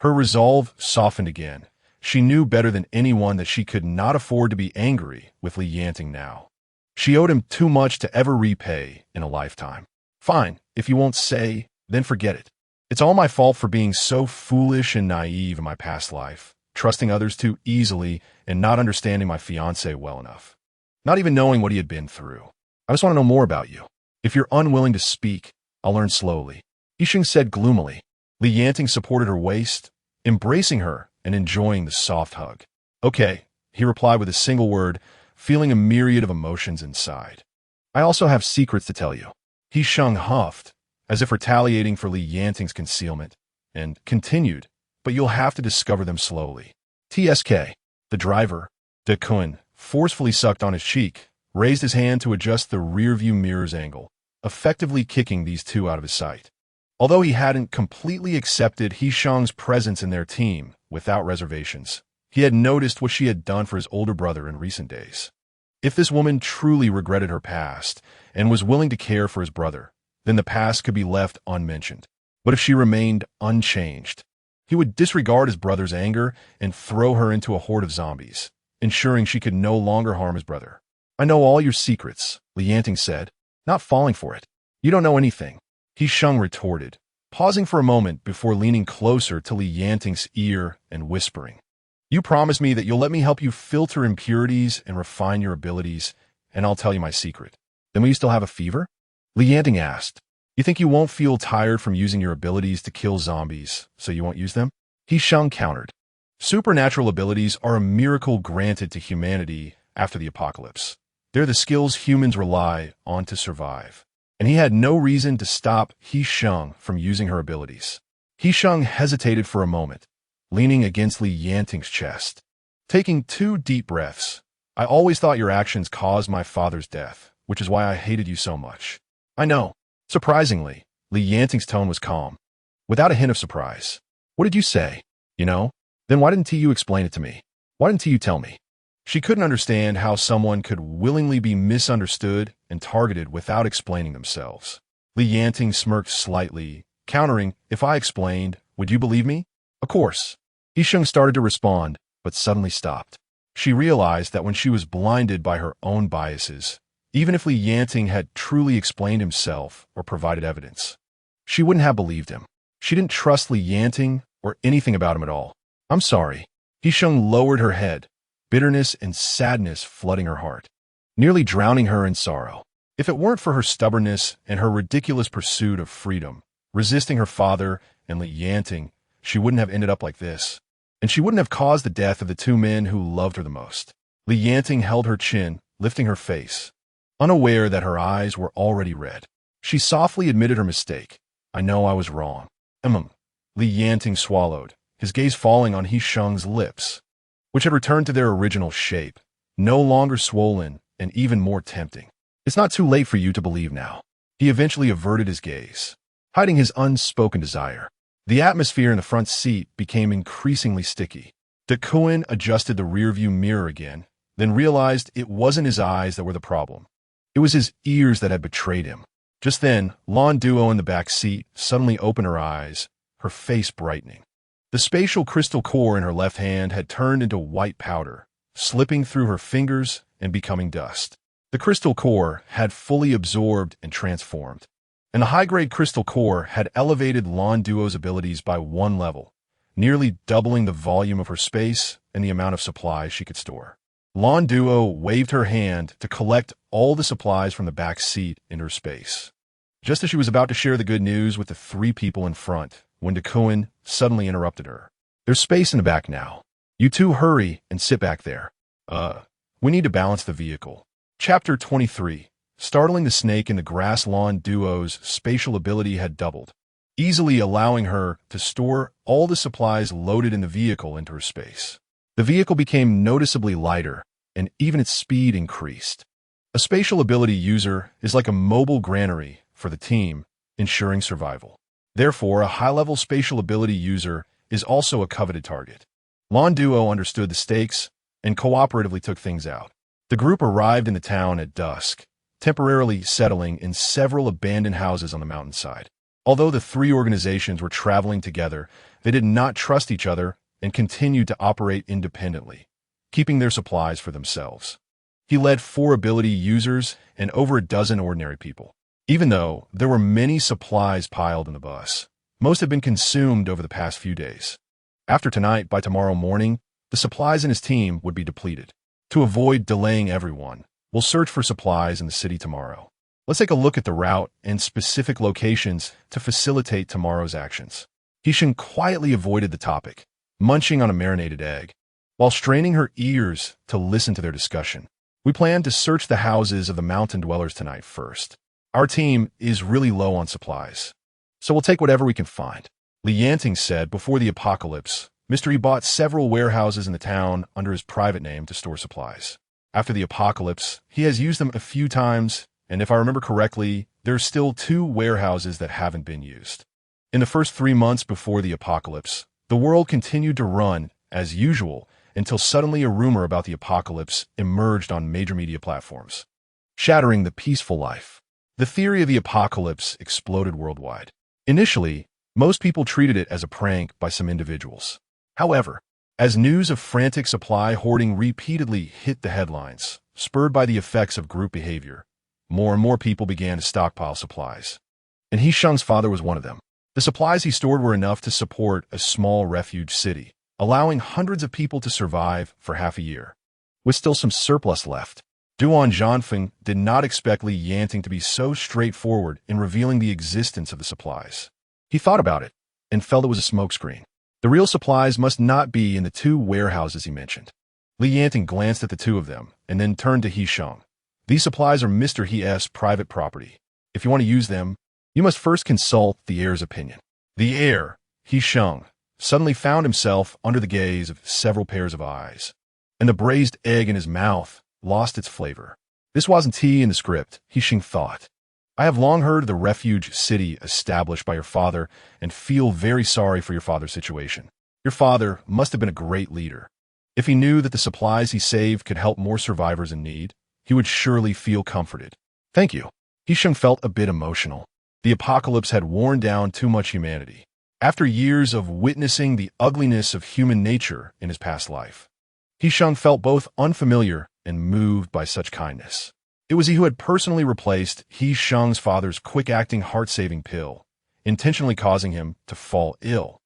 Her resolve softened again. She knew better than anyone that she could not afford to be angry with Li Yanting now. She owed him too much to ever repay in a lifetime. Fine, if you won't say, then forget it. It's all my fault for being so foolish and naive in my past life, trusting others too easily and not understanding my fiancé well enough. Not even knowing what he had been through. I just want to know more about you. If you're unwilling to speak, I'll learn slowly. He Sheng said gloomily. Li Yanting supported her waist, embracing her and enjoying the soft hug. Okay, he replied with a single word, feeling a myriad of emotions inside. I also have secrets to tell you. He Sheng huffed, as if retaliating for Li Yanting's concealment, and continued, but you'll have to discover them slowly. TSK, the driver, Duan, forcefully sucked on his cheek, raised his hand to adjust the rearview mirror's angle, effectively kicking these two out of his sight. Although he hadn't completely accepted He Sheng's presence in their team without reservations, he had noticed what she had done for his older brother in recent days. If this woman truly regretted her past and was willing to care for his brother, then the past could be left unmentioned. But if she remained unchanged, he would disregard his brother's anger and throw her into a horde of zombies, ensuring she could no longer harm his brother. I know all your secrets, Li Yanting said, not falling for it. You don't know anything. He Sheng retorted, pausing for a moment before leaning closer to Li Yanting's ear and whispering. You promise me that you'll let me help you filter impurities and refine your abilities, and I'll tell you my secret. Then will you still have a fever? Li Yanting asked. You think you won't feel tired from using your abilities to kill zombies, so you won't use them? He Sheng countered. Supernatural abilities are a miracle granted to humanity after the apocalypse. They're the skills humans rely on to survive. And he had no reason to stop He Sheng from using her abilities. He Sheng hesitated for a moment, leaning against Li Yanting's chest. Taking 2 deep breaths, I always thought your actions caused my father's death, which is why I hated you so much. I know. Surprisingly, Li Yanting's tone was calm, without a hint of surprise. What did you say? Then why didn't you explain it to me? Why didn't you tell me? She couldn't understand how someone could willingly be misunderstood and targeted without explaining themselves. Li Yanting smirked slightly, countering, if I explained, would you believe me? Of course. He Sheng started to respond, but suddenly stopped. She realized that when she was blinded by her own biases, even if Li Yanting had truly explained himself or provided evidence, she wouldn't have believed him. She didn't trust Li Yanting or anything about him at all. I'm sorry. He Sheng lowered her head, bitterness and sadness flooding her heart, nearly drowning her in sorrow. If it weren't for her stubbornness and her ridiculous pursuit of freedom, resisting her father and Li Yanting, she wouldn't have ended up like this. And she wouldn't have caused the death of the 2 men who loved her the most. Li Yanting held her chin, lifting her face, unaware that her eyes were already red. She softly admitted her mistake. I know I was wrong. Li Yanting swallowed, his gaze falling on He Sheng's lips, which had returned to their original shape, no longer swollen and even more tempting. It's not too late for you to believe now. He eventually averted his gaze, hiding his unspoken desire. The atmosphere in the front seat became increasingly sticky. Duan adjusted the rearview mirror again, then realized it wasn't his eyes that were the problem. It was his ears that had betrayed him. Just then, Lan Duo in the back seat suddenly opened her eyes, her face brightening. The spatial crystal core in her left hand had turned into white powder, slipping through her fingers and becoming dust. The crystal core had fully absorbed and transformed, and the high-grade crystal core had elevated Lan Duo's abilities by 1 level, nearly doubling the volume of her space and the amount of supplies she could store. Lan Duo waved her hand to collect all the supplies from the back seat in her space. Just as she was about to share the good news with the 3 people in front, when Duan suddenly interrupted her. "There's space in the back now. You 2 hurry and sit back there. We need to balance the vehicle." Chapter 23. Startling the snake in the grass. Lan Duo's spatial ability had doubled, easily allowing her to store all the supplies loaded in the vehicle into her space. The vehicle became noticeably lighter, and even its speed increased. A spatial ability user is like a mobile granary for the team, ensuring survival. Therefore, a high-level spatial ability user is also a coveted target. Lan Duo understood the stakes and cooperatively took things out. The group arrived in the town at dusk, temporarily settling in several abandoned houses on the mountainside. Although the 3 organizations were traveling together, they did not trust each other and continued to operate independently, keeping their supplies for themselves. He led 4 ability users and over a dozen ordinary people. Even though there were many supplies piled in the bus, most had been consumed over the past few days. After tonight, by tomorrow morning, the supplies in his team would be depleted. To avoid delaying everyone, we'll search for supplies in the city tomorrow. Let's take a look at the route and specific locations to facilitate tomorrow's actions. He Sheng quietly avoided the topic, munching on a marinated egg, while straining her ears to listen to their discussion. "We plan to search the houses of the mountain dwellers tonight first. Our team is really low on supplies, so we'll take whatever we can find." Yanting said before the apocalypse, Mr. He bought several warehouses in the town under his private name to store supplies. After the apocalypse, he has used them a few times, and if I remember correctly, there are still 2 warehouses that haven't been used. In the first 3 months before the apocalypse, the world continued to run as usual until suddenly a rumor about the apocalypse emerged on major media platforms, shattering the peaceful life. The theory of the apocalypse exploded worldwide. Initially, most people treated it as a prank by some individuals. However, as news of frantic supply hoarding repeatedly hit the headlines, spurred by the effects of group behavior, more and more people began to stockpile supplies. And He Sheng's father was one of them. The supplies he stored were enough to support a small refuge city, allowing hundreds of people to survive for half a year, with still some surplus left. Duan Zhanfeng did not expect Yanting to be so straightforward in revealing the existence of the supplies. He thought about it and felt it was a smokescreen. The real supplies must not be in the 2 warehouses he mentioned. Yanting glanced at the 2 of them and then turned to He Sheng. "These supplies are Mr. He's private property. If you want to use them, you must first consult the heir's opinion." The heir, He Sheng, suddenly found himself under the gaze of several pairs of eyes, and the braised egg in his mouth lost its flavor. This wasn't tea in the script, He Sheng thought. "I have long heard of the refuge city established by your father and feel very sorry for your father's situation. Your father must have been a great leader. If he knew that the supplies he saved could help more survivors in need, he would surely feel comforted." "Thank you." He Sheng felt a bit emotional. The apocalypse had worn down too much humanity. After years of witnessing the ugliness of human nature in his past life, He Sheng felt both unfamiliar and moved by such kindness. It was he who had personally replaced He Sheng's father's quick-acting heart-saving pill, intentionally causing him to fall ill,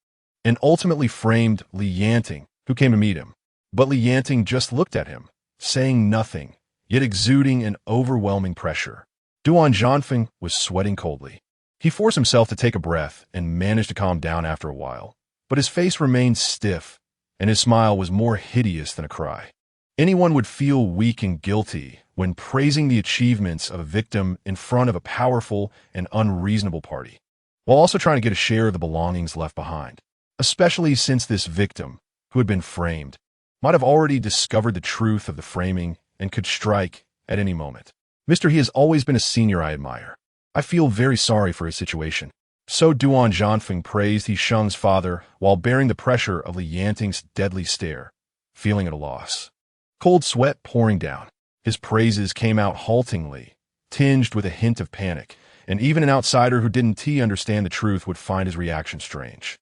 and ultimately framed Yanting, who came to meet him. But Yanting just looked at him, saying nothing, yet exuding an overwhelming pressure. Duan Zhanfeng was sweating coldly. He forced himself to take a breath and managed to calm down after a while, but his face remained stiff, and his smile was more hideous than a cry. Anyone would feel weak and guilty when praising the achievements of a victim in front of a powerful and unreasonable party, while also trying to get a share of the belongings left behind, especially since this victim, who had been framed, might have already discovered the truth of the framing and could strike at any moment. "Mr. He has always been a senior I admire. I feel very sorry for his situation." So Duan Zhanfeng praised He Sheng's father while bearing the pressure of Yanting's deadly stare, feeling at a loss. Cold sweat pouring down, his praises came out haltingly, tinged with a hint of panic, and even an outsider who didn't understand the truth would find his reaction strange.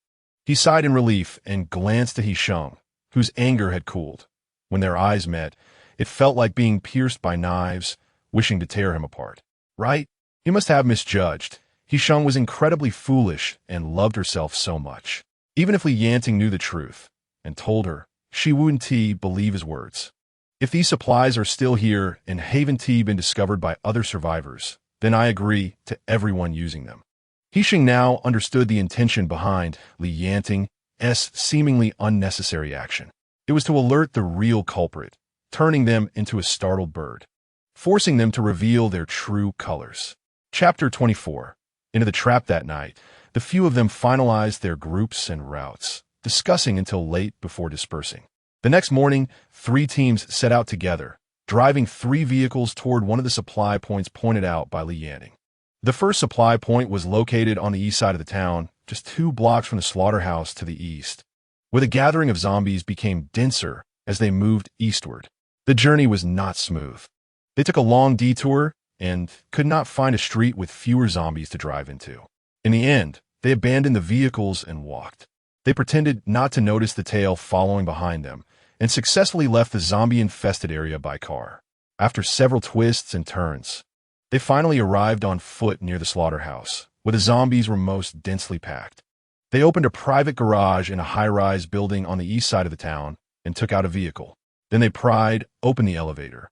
He sighed in relief and glanced at He Sheng, whose anger had cooled. When their eyes met, it felt like being pierced by knives, wishing to tear him apart. Right? He must have misjudged. He Sheng was incredibly foolish and loved herself so much. Even if Yanting knew the truth and told her, she wouldn't believe his words. If these supplies are still here and haven't been discovered by other survivors, then I agree to everyone using them. He Sheng now understood the intention behind Yanting's seemingly unnecessary action. It was to alert the real culprit, turning them into a startled bird, forcing them to reveal their true colors. Chapter 24. Into the trap that night, the few of them finalized their groups and routes, discussing until late before dispersing. The next morning, 3 teams set out together, driving 3 vehicles toward one of the supply points pointed out by Yanting. The first supply point was located on the east side of the town, just 2 blocks from the slaughterhouse to the east, where the gathering of zombies became denser as they moved eastward. The journey was not smooth. They took a long detour and could not find a street with fewer zombies to drive into. In the end, they abandoned the vehicles and walked. They pretended not to notice the tail following behind them and successfully left the zombie-infested area by car. After several twists and turns, they finally arrived on foot near the slaughterhouse, where the zombies were most densely packed. They opened a private garage in a high-rise building on the east side of the town and took out a vehicle. Then they pried open the elevator,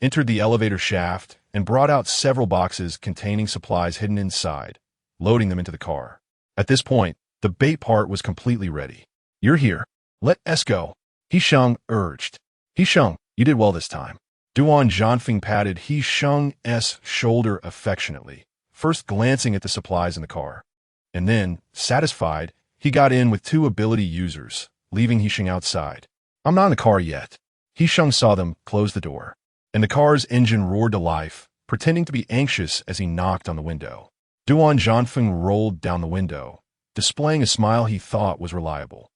entered the elevator shaft, and brought out several boxes containing supplies hidden inside, loading them into the car. At this point, the bait part was completely ready. "You're here. Let us go," He Sheng urged. "He Sheng, you did well this time." Duan Yanting patted He Sheng's shoulder affectionately, first glancing at the supplies in the car. And then, satisfied, he got in with 2 ability users, leaving He Sheng outside. "I'm not in the car yet." He Sheng saw them close the door, and the car's engine roared to life, pretending to be anxious as he knocked on the window. Duan Yanting rolled down the window, displaying a smile he thought was reliable,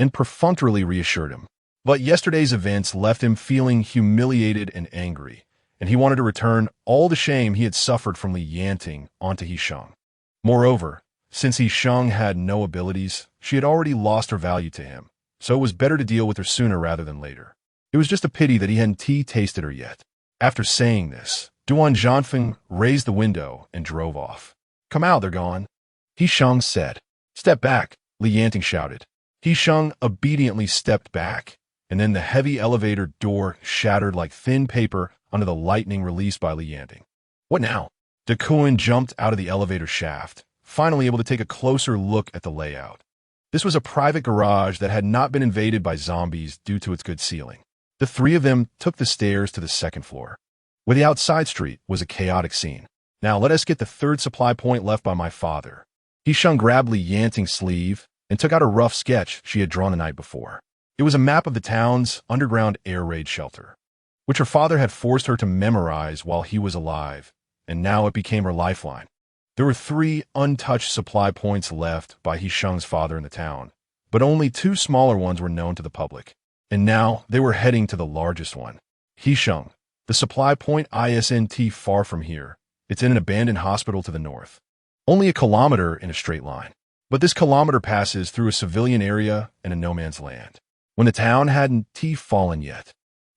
and perfunctorily reassured him. But yesterday's events left him feeling humiliated and angry, and he wanted to return all the shame he had suffered from Yanting onto He Sheng. Moreover, since He Sheng had no abilities, she had already lost her value to him, so it was better to deal with her sooner rather than later. It was just a pity that he hadn't tasted her yet. After saying this, Duan Yanting raised the window and drove off. "Come out, they're gone," He Sheng said. "Step back," Yanting shouted. He Sheng obediently stepped back, and then the heavy elevator door shattered like thin paper under the lightning released by Yanting. "What now?" Duan jumped out of the elevator shaft, finally able to take a closer look at the layout. This was a private garage that had not been invaded by zombies due to its good ceiling. The 3 of them took the stairs to the 2nd floor, where the outside street was a chaotic scene. "Now let us get the 3rd supply point left by my father." He Sheng grabbed Yanting's sleeve and took out a rough sketch she had drawn the night before. It was a map of the town's underground air raid shelter, which her father had forced her to memorize while he was alive, and now it became her lifeline. There were 3 untouched supply points left by He Sheng's father in the town, but only 2 smaller ones were known to the public. And now they were heading to the largest one. He Sheng, the supply point isn't far from here. It's in an abandoned hospital to the north. Only a kilometer in a straight line. But this kilometer passes through a civilian area and a no man's land. When the town hadn't fallen yet,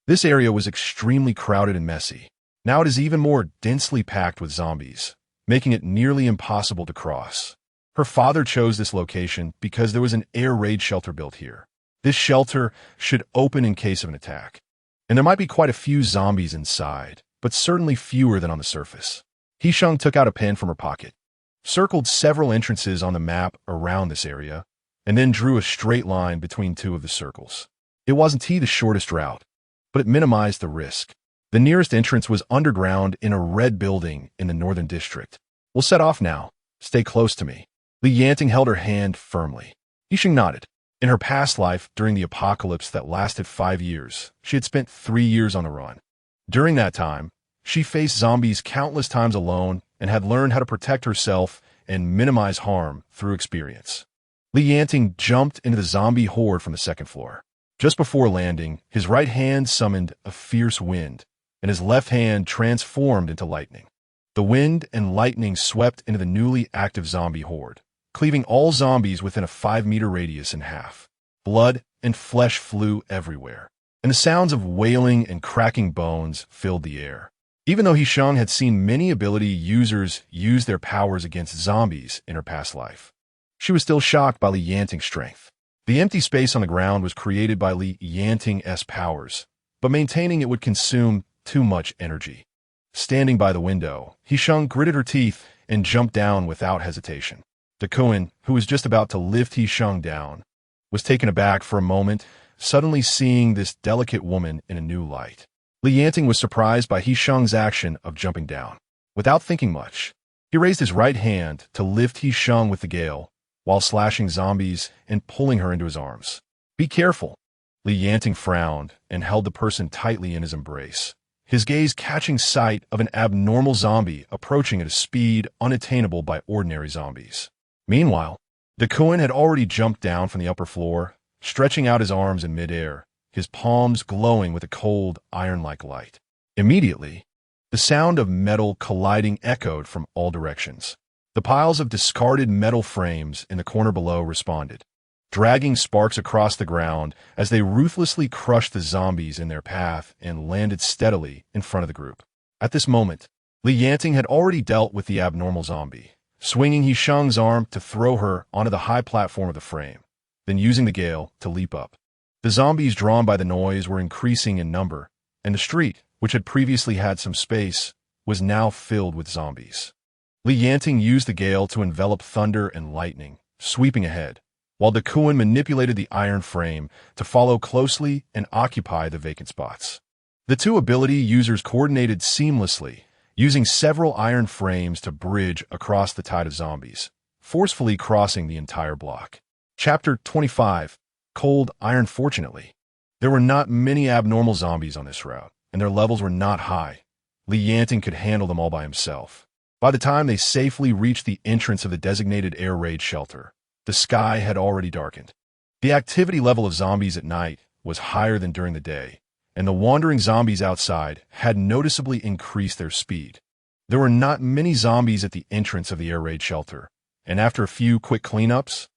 this area was extremely crowded and messy. Now it is even more densely packed with zombies, making it nearly impossible to cross. Her father chose this location because there was an air raid shelter built here. This shelter should open in case of an attack, and there might be quite a few zombies inside, but certainly fewer than on the surface. He Sheng took out a pen from her pocket, circled several entrances on the map around this area, and then drew a straight line between 2 of the circles. It wasn't the shortest route, but it minimized the risk. The nearest entrance was underground in a red building in the northern district. "We'll set off now. Stay close to me." Yanting held her hand firmly. He Sheng nodded. In her past life, during the apocalypse that lasted 5 years, she had spent 3 years on the run. During that time, she faced zombies countless times alone and had learned how to protect herself and minimize harm through experience. Yanting jumped into the zombie horde from the 2nd floor. Just before landing, his right hand summoned a fierce wind, and his left hand transformed into lightning. The wind and lightning swept into the newly active zombie horde, cleaving all zombies within a 5-meter radius in half. Blood and flesh flew everywhere, and the sounds of wailing and cracking bones filled the air. Even though He Sheng had seen many ability users use their powers against zombies in her past life, she was still shocked by Li Yanting's strength. The empty space on the ground was created by Li Yanting's powers, but maintaining it would consume too much energy. Standing by the window, He Sheng gritted her teeth and jumped down without hesitation. Duan, who was just about to lift He Sheng down, was taken aback for a moment, suddenly seeing this delicate woman in a new light. Li Yanting was surprised by He Sheng's action of jumping down. Without thinking much, he raised his right hand to lift He Sheng with the gale, while slashing zombies and pulling her into his arms. "Be careful." Li Yanting frowned and held the person tightly in his embrace, his gaze catching sight of an abnormal zombie approaching at a speed unattainable by ordinary zombies. Meanwhile, Duan had already jumped down from the upper floor, stretching out his arms in midair, his palms glowing with a cold, iron-like light. Immediately, the sound of metal colliding echoed from all directions. The piles of discarded metal frames in the corner below responded, dragging sparks across the ground as they ruthlessly crushed the zombies in their path and landed steadily in front of the group. At this moment, Li Yanting had already dealt with the abnormal zombie, swinging He Sheng's arm to throw her onto the high platform of the frame, then using the gale to leap up. The zombies drawn by the noise were increasing in number, and the street, which had previously had some space, was now filled with zombies. Li Yanting used the gale to envelop thunder and lightning, sweeping ahead, while Duan manipulated the iron frame to follow closely and occupy the vacant spots. The two ability users coordinated seamlessly, using several iron frames to bridge across the tide of zombies, forcefully crossing the entire block. Chapter 25. Cold Iron. Fortunately, there were not many abnormal zombies on this route, and their levels were not high. Li Yanting could handle them all by himself. By the time they safely reached the entrance of the designated air raid shelter, the sky had already darkened. The activity level of zombies at night was higher than during the day, and the wandering zombies outside had noticeably increased their speed. There were not many zombies at the entrance of the air raid shelter, and after a few quick cleanups,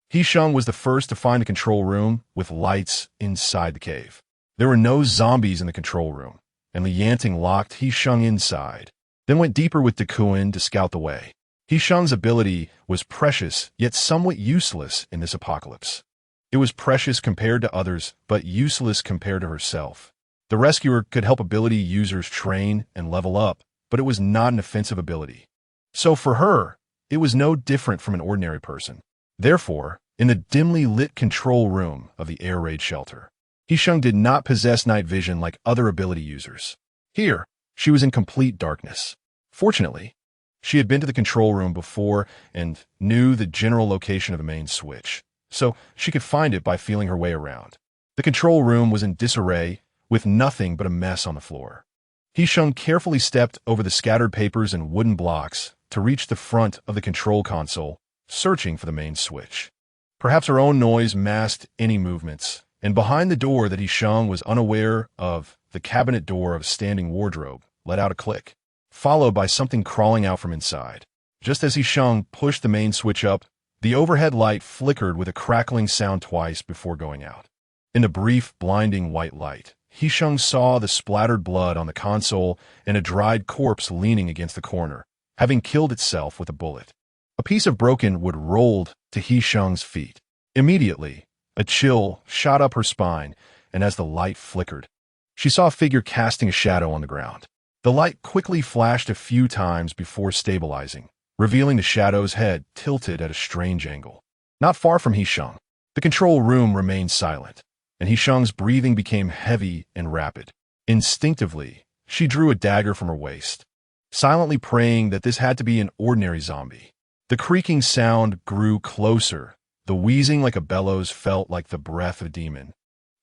He Sheng was the first to find a control room with lights inside the cave. There were no zombies in the control room, and Li Yanting locked He Sheng inside, then went deeper with Duan to scout the way. He Sheng's ability was precious yet somewhat useless in this apocalypse. It was precious compared to others, but useless compared to herself. The rescuer could help ability users train and level up, but it was not an offensive ability. So for her, it was no different from an ordinary person. Therefore, in the dimly lit control room of the air raid shelter, He Sheng did not possess night vision like other ability users. Here, she was in complete darkness. Fortunately, she had been to the control room before and knew the general location of the main switch, so she could find it by feeling her way around. The control room was in disarray, with nothing but a mess on the floor. He Sheng carefully stepped over the scattered papers and wooden blocks to reach the front of the control console, searching for the main switch. Perhaps her own noise masked any movements, and behind the door that He Sheng was unaware of, the cabinet door of a standing wardrobe let out a click, followed by something crawling out from inside. Just as He Sheng pushed the main switch up, the overhead light flickered with a crackling sound twice before going out. In the brief, blinding white light, He Sheng saw the splattered blood on the console and a dried corpse leaning against the corner, having killed itself with a bullet. A piece of broken wood rolled to He Sheng's feet. Immediately, a chill shot up her spine, and as the light flickered, she saw a figure casting a shadow on the ground. The light quickly flashed a few times before stabilizing, revealing the shadow's head tilted at a strange angle. Not far from He Sheng, the control room remained silent, and He Sheng's breathing became heavy and rapid. Instinctively, she drew a dagger from her waist, silently praying that this had to be an ordinary zombie. The creaking sound grew closer. The wheezing like a bellows felt like the breath of a demon,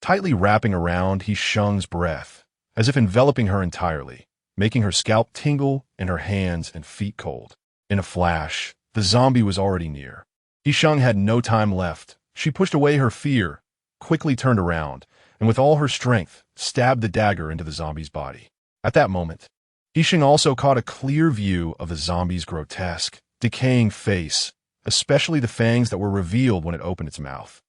tightly wrapping around He Sheng's breath, as if enveloping her entirely, making her scalp tingle and her hands and feet cold. In a flash, the zombie was already near. He Sheng had no time left. She pushed away her fear, quickly turned around, and with all her strength, stabbed the dagger into the zombie's body. At that moment, He Sheng also caught a clear view of the zombie's grotesque, decaying face, especially the fangs that were revealed when it opened its mouth.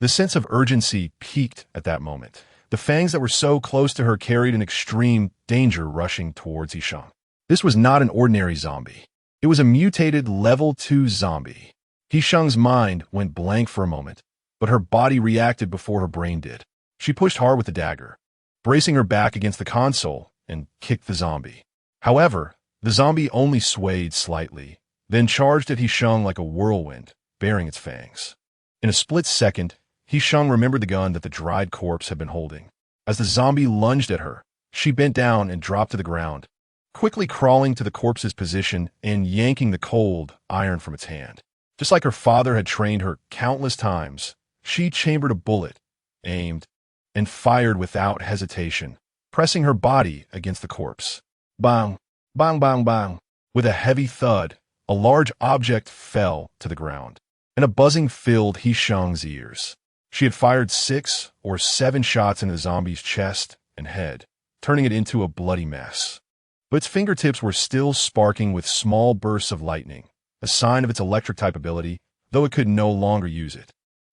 The sense of urgency peaked at that moment. The fangs that were so close to her carried an extreme danger rushing towards He Sheng. This was not an ordinary zombie. It was a mutated level 2 zombie. He Sheng's mind went blank for a moment, but her body reacted before her brain did. She pushed hard with the dagger, bracing her back against the console, and kicked the zombie. However, the zombie only swayed slightly, then charged at He Sheng like a whirlwind, baring its fangs. In a split second, He Sheng remembered the gun that the dried corpse had been holding. As the zombie lunged at her, she bent down and dropped to the ground, quickly crawling to the corpse's position and yanking the cold iron from its hand. Just like her father had trained her countless times, she chambered a bullet, aimed, and fired without hesitation, pressing her body against the corpse. Bang, bang, bang, bang. With a heavy thud, a large object fell to the ground, and a buzzing filled He Sheng's ears. She had fired 6 or 7 shots into the zombie's chest and head, turning it into a bloody mess. But its fingertips were still sparking with small bursts of lightning, a sign of its electric-type ability, though it could no longer use it.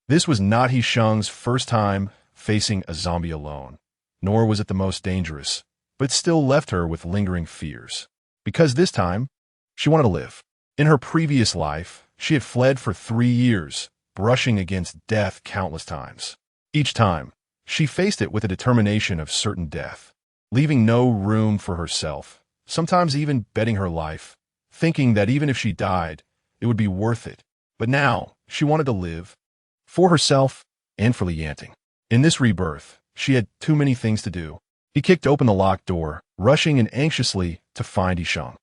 This was not He Sheng's first time facing a zombie alone, nor was it the most dangerous, but still left her with lingering fears. Because this time, she wanted to live. In her previous life, she had fled for 3 years, brushing against death countless times. Each time, she faced it with a determination of certain death, leaving no room for herself, sometimes even betting her life, thinking that even if she died, it would be worth it. But now, she wanted to live, for herself and for Yanting. In this rebirth, she had too many things to do. He kicked open the locked door, rushing in anxiously to find He Sheng.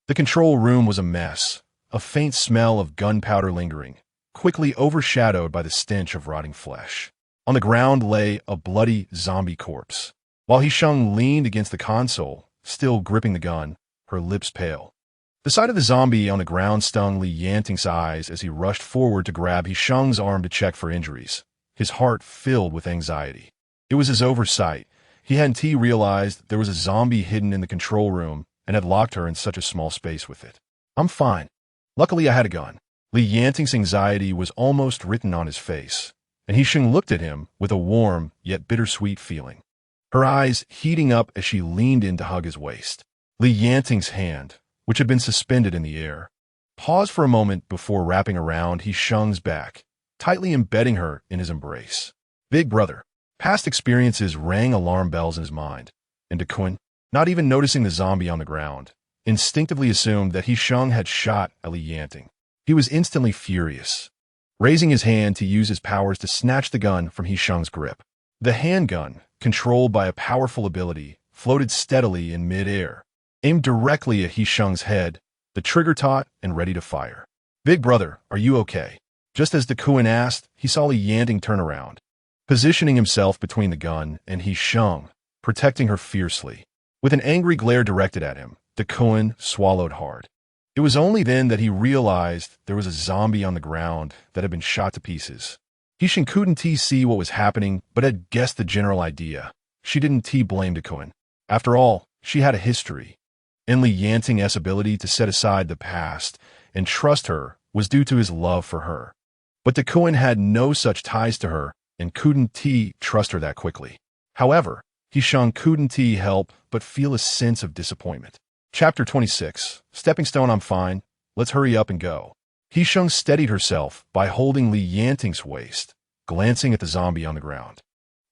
The control room was a mess, a faint smell of gunpowder lingering, quickly overshadowed by the stench of rotting flesh. On the ground lay a bloody zombie corpse, while He Sheng leaned against the console, still gripping the gun, her lips pale. The sight of the zombie on the ground stung Yanting's eyes as he rushed forward to grab He Sheng's arm to check for injuries, his heart filled with anxiety. It was his oversight. He hadn't realized there was a zombie hidden in the control room and had locked her in such a small space with it. I'm fine. Luckily I had a gun. Yanting's anxiety was almost written on his face, and He Sheng looked at him with a warm yet bittersweet feeling, her eyes heating up as she leaned in to hug his waist. Yanting's hand, which had been suspended in the air, paused for a moment before wrapping around He Sheng's back, tightly embedding her in his embrace. Big brother. Past experiences rang alarm bells in his mind, and Duan, not even noticing the zombie on the ground, instinctively assumed that He Sheng had shot at Yanting. He was instantly furious, raising his hand to use his powers to snatch the gun from He Sheng's grip. The handgun, controlled by a powerful ability, floated steadily in mid-air, aimed directly at He Sheng's head, the trigger taut and ready to fire. Big brother, are you okay? Just as Duan asked, he saw Yanting turn around, positioning himself between the gun and He Sheng, protecting her fiercely. With an angry glare directed at him, Duan swallowed hard. It was only then that he realized there was a zombie on the ground that had been shot to pieces. He Sheng couldn't see what was happening, but had guessed the general idea. She didn't blame Duan. After all, she had a history. And Yanting's ability to set aside the past and trust her was due to his love for her. But Duan had no such ties to her and couldn't trust her that quickly. However, He Sheng couldn't help but feel a sense of disappointment. Chapter 26. Stepping stone. I'm fine. Let's hurry up and go. He Sheng steadied herself by holding Yanting's waist, glancing at the zombie on the ground,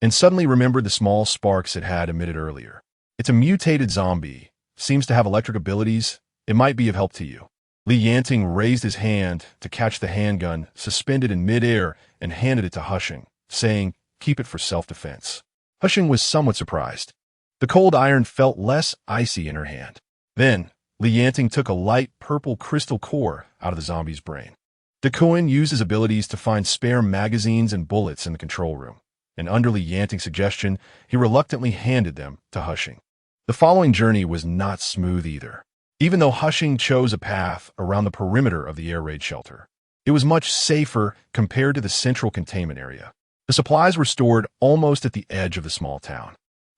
and suddenly remembered the small sparks it had emitted earlier. It's a mutated zombie. Seems to have electric abilities. It might be of help to you. Yanting raised his hand to catch the handgun suspended in midair and handed it to He Sheng, saying, "Keep it for self-defense." He Sheng was somewhat surprised. The cold iron felt less icy in her hand. Then, Yanting took a light purple crystal core out of the zombie's brain. Duan used his abilities to find spare magazines and bullets in the control room, and under Yanting's suggestion, he reluctantly handed them to He Sheng. The following journey was not smooth either. Even though He Sheng chose a path around the perimeter of the air raid shelter, it was much safer compared to the central containment area. The supplies were stored almost at the edge of the small town.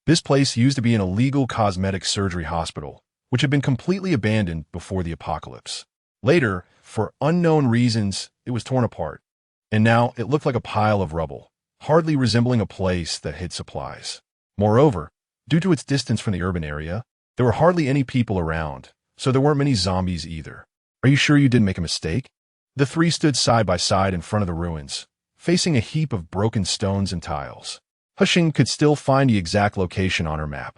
This place used to be an illegal cosmetic surgery hospital, which had been completely abandoned before the apocalypse. Later, for unknown reasons, it was torn apart, and now it looked like a pile of rubble, hardly resembling a place that hid supplies. Moreover, due to its distance from the urban area, there were hardly any people around, so there weren't many zombies either. Are you sure you didn't make a mistake? The three stood side by side in front of the ruins, facing a heap of broken stones and tiles. He Sheng could still find the exact location on her map,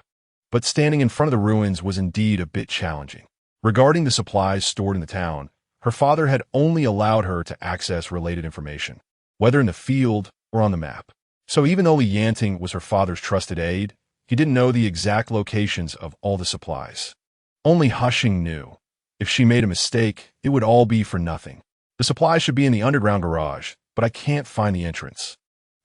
but standing in front of the ruins was indeed a bit challenging. Regarding the supplies stored in the town, her father had only allowed her to access related information, whether in the field or on the map. So even though Yanting was her father's trusted aide, he didn't know the exact locations of all the supplies. Only He Sheng knew. If she made a mistake, it would all be for nothing. The supplies should be in the underground garage, but I can't find the entrance.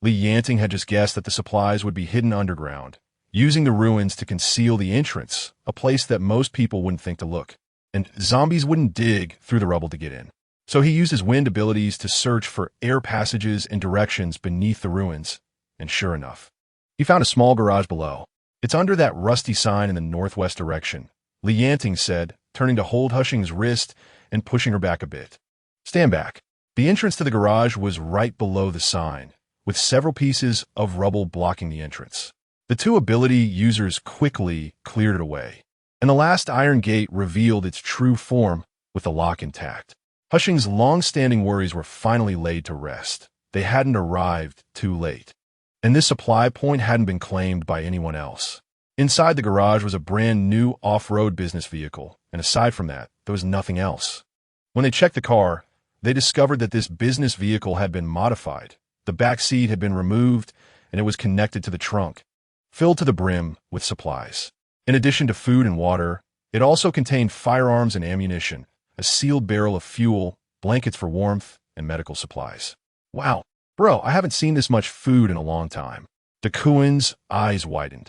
Yanting had just guessed that the supplies would be hidden underground, using the ruins to conceal the entrance, a place that most people wouldn't think to look. And zombies wouldn't dig through the rubble to get in. So he used his wind abilities to search for air passages and directions beneath the ruins, and sure enough, he found a small garage below. It's under that rusty sign in the northwest direction, Yanting said, turning to hold He Sheng's wrist and pushing her back a bit. Stand back. The entrance to the garage was right below the sign, with several pieces of rubble blocking the entrance. The two ability users quickly cleared it away, and the last iron gate revealed its true form with the lock intact. He Sheng's long-standing worries were finally laid to rest. They hadn't arrived too late, and this supply point hadn't been claimed by anyone else. Inside the garage was a brand new off-road business vehicle, and aside from that, there was nothing else. When they checked the car, they discovered that this business vehicle had been modified. The back seat had been removed, and it was connected to the trunk, filled to the brim with supplies. In addition to food and water, it also contained firearms and ammunition, a sealed barrel of fuel, blankets for warmth, and medical supplies. Wow, bro, I haven't seen this much food in a long time. Duan's eyes widened.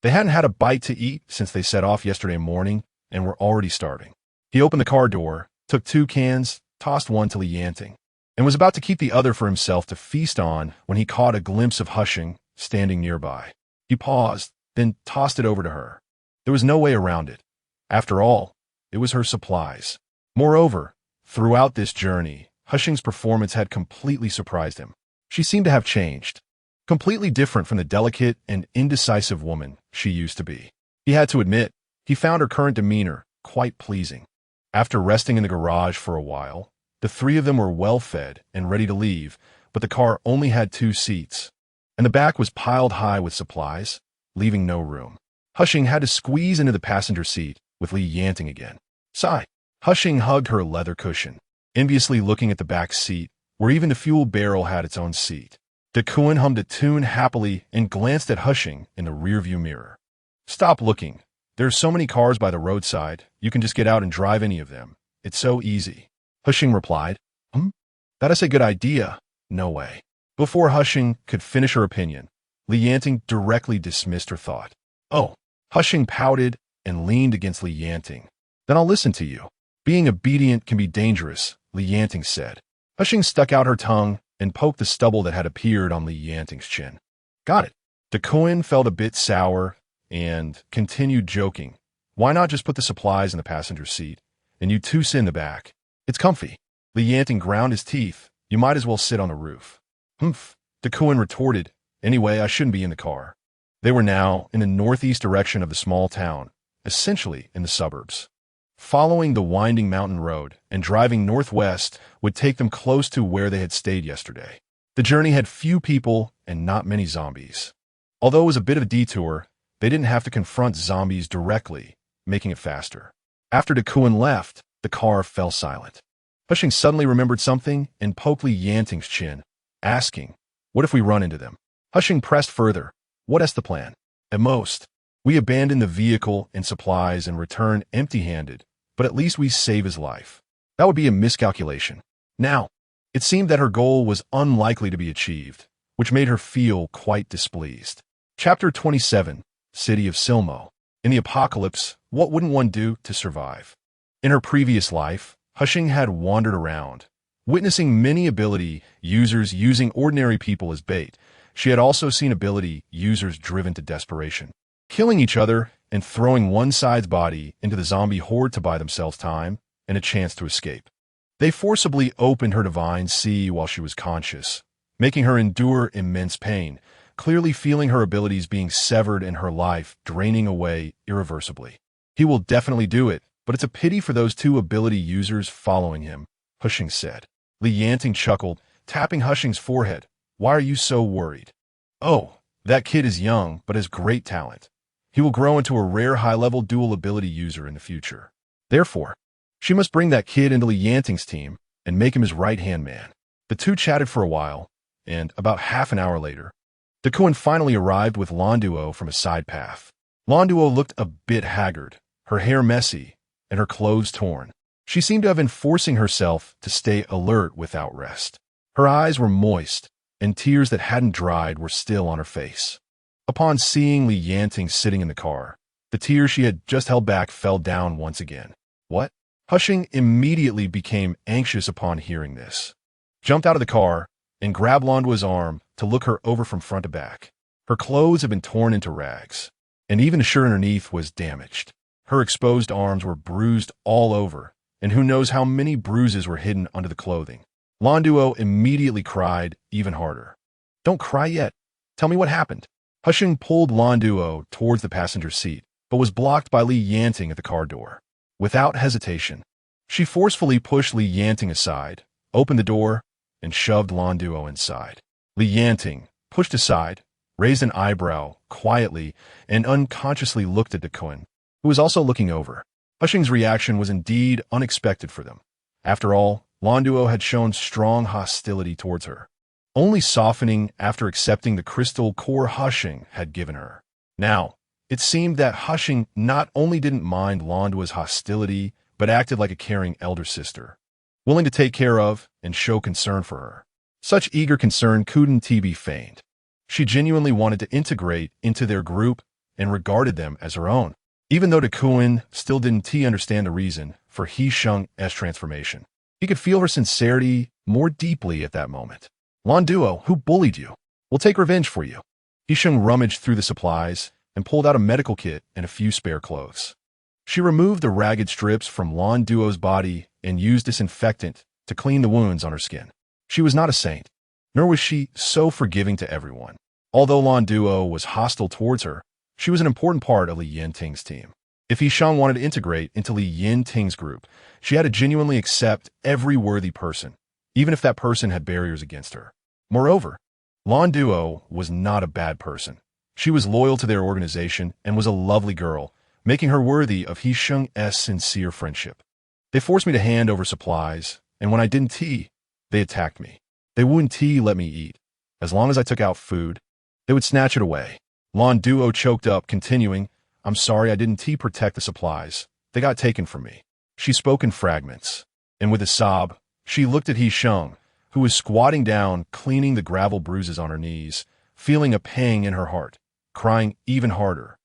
They hadn't had a bite to eat since they set off yesterday morning and were already starving. He opened the car door, took 2 cans, tossed one to Yanting, and was about to keep the other for himself to feast on when he caught a glimpse of He Sheng standing nearby. He paused, then tossed it over to her. There was no way around it. After all, it was her supplies. Moreover, throughout this journey, He Sheng's performance had completely surprised him. She seemed to have changed, completely different from the delicate and indecisive woman she used to be. He had to admit, he found her current demeanor quite pleasing. After resting in the garage for a while, the three of them were well fed and ready to leave, but the car only had 2 seats, and the back was piled high with supplies, leaving no room. He Sheng had to squeeze into the passenger seat with Yanting again. Sigh. He Sheng hugged her leather cushion, enviously looking at the back seat, where even the fuel barrel had its own seat. Duan hummed a tune happily and glanced at He Sheng in the rearview mirror. Stop looking. There are so many cars by the roadside, you can just get out and drive any of them. It's so easy. He Sheng replied. That is a good idea. No way. Before He Sheng could finish her opinion, Yanting directly dismissed her thought. Oh. He Sheng pouted and leaned against Yanting. Then I'll listen to you. Being obedient can be dangerous, Yanting said. He Sheng stuck out her tongue and poked the stubble that had appeared on Yanting's chin. Got it. Duan felt a bit sour and continued joking. Why not just put the supplies in the passenger seat, and you 2 sit in the back? It's comfy. Yanting ground his teeth. You might as well sit on the roof. Humph. Duan retorted. Anyway, I shouldn't be in the car. They were now in the northeast direction of the small town, essentially in the suburbs. Following the winding mountain road and driving northwest would take them close to where they had stayed yesterday. The journey had few people and not many zombies. Although it was a bit of a detour, they didn't have to confront zombies directly, making it faster. After Duan left, the car fell silent. He Sheng suddenly remembered something and poked Yanting's chin, asking, what if we run into them? He Sheng pressed further. What is the plan? At most, we abandon the vehicle and supplies and return empty-handed, but at least we save his life. That would be a miscalculation. Now, it seemed that her goal was unlikely to be achieved, which made her feel quite displeased. Chapter 27, City of Silmer. In the apocalypse, what wouldn't one do to survive? In her previous life, He Sheng had wandered around, witnessing many ability users using ordinary people as bait. She had also seen ability users driven to desperation, killing each other and throwing one side's body into the zombie horde to buy themselves time and a chance to escape. They forcibly opened her divine sea while she was conscious, making her endure immense pain, clearly feeling her abilities being severed and her life draining away irreversibly. He will definitely do it, but it's a pity for those two ability users following him, He Sheng said. Yanting chuckled, tapping He Sheng's forehead. Why are you so worried? Oh, that kid is young, but has great talent. He will grow into a rare high-level dual ability user in the future. Therefore, she must bring that kid into Yanting's team and make him his right-hand man. The two chatted for a while, and about half an hour later, Duan finally arrived with Duo from a side path. Duo looked a bit haggard, her hair messy, and her clothes torn. She seemed to have been forcing herself to stay alert without rest. Her eyes were moist, and tears that hadn't dried were still on her face. Upon seeing Yanting sitting in the car, the tears she had just held back fell down once again. What? He Sheng immediately became anxious upon hearing this. Jumped out of the car and grabbed Duo's arm to look her over from front to back. Her clothes had been torn into rags, and even the shirt underneath was damaged. Her exposed arms were bruised all over, and who knows how many bruises were hidden under the clothing. Duo immediately cried even harder. Don't cry yet. Tell me what happened. He Sheng pulled Duo towards the passenger seat, but was blocked by Yanting at the car door. Without hesitation, she forcefully pushed Yanting aside, opened the door, and shoved Duo inside. Yanting, pushed aside, raised an eyebrow quietly and unconsciously looked at Duan, who was also looking over. He Sheng's reaction was indeed unexpected for them. After all, Duo had shown strong hostility towards her, only softening after accepting the crystal core He Sheng had given her. Now, it seemed that He Sheng not only didn't mind Duo's hostility, but acted like a caring elder sister, willing to take care of and show concern for her. Such eager concern couldn't be feigned. She genuinely wanted to integrate into their group and regarded them as her own, even though Duan still didn't understand the reason for He Sheng's transformation. He could feel her sincerity more deeply at that moment. Duo, who bullied you? We'll take revenge for you. He Sheng rummaged through the supplies and pulled out a medical kit and a few spare clothes. She removed the ragged strips from Duo's body and used disinfectant to clean the wounds on her skin. She was not a saint, nor was she so forgiving to everyone. Although Duo was hostile towards her, she was an important part of Yanting's team. If He Sheng wanted to integrate into Yanting's group, she had to genuinely accept every worthy person, even if that person had barriers against her. Moreover, Duo was not a bad person. She was loyal to their organization and was a lovely girl, making her worthy of He Sheng's sincere friendship. They forced me to hand over supplies, and when I didn't they attacked me. They wouldn't let me eat. As long as I took out food, they would snatch it away. Duo choked up, continuing, I'm sorry I didn't protect the supplies. They got taken from me. She spoke in fragments, and with a sob, she looked at He Sheng, who was squatting down, cleaning the gravel bruises on her knees, feeling a pang in her heart, crying even harder.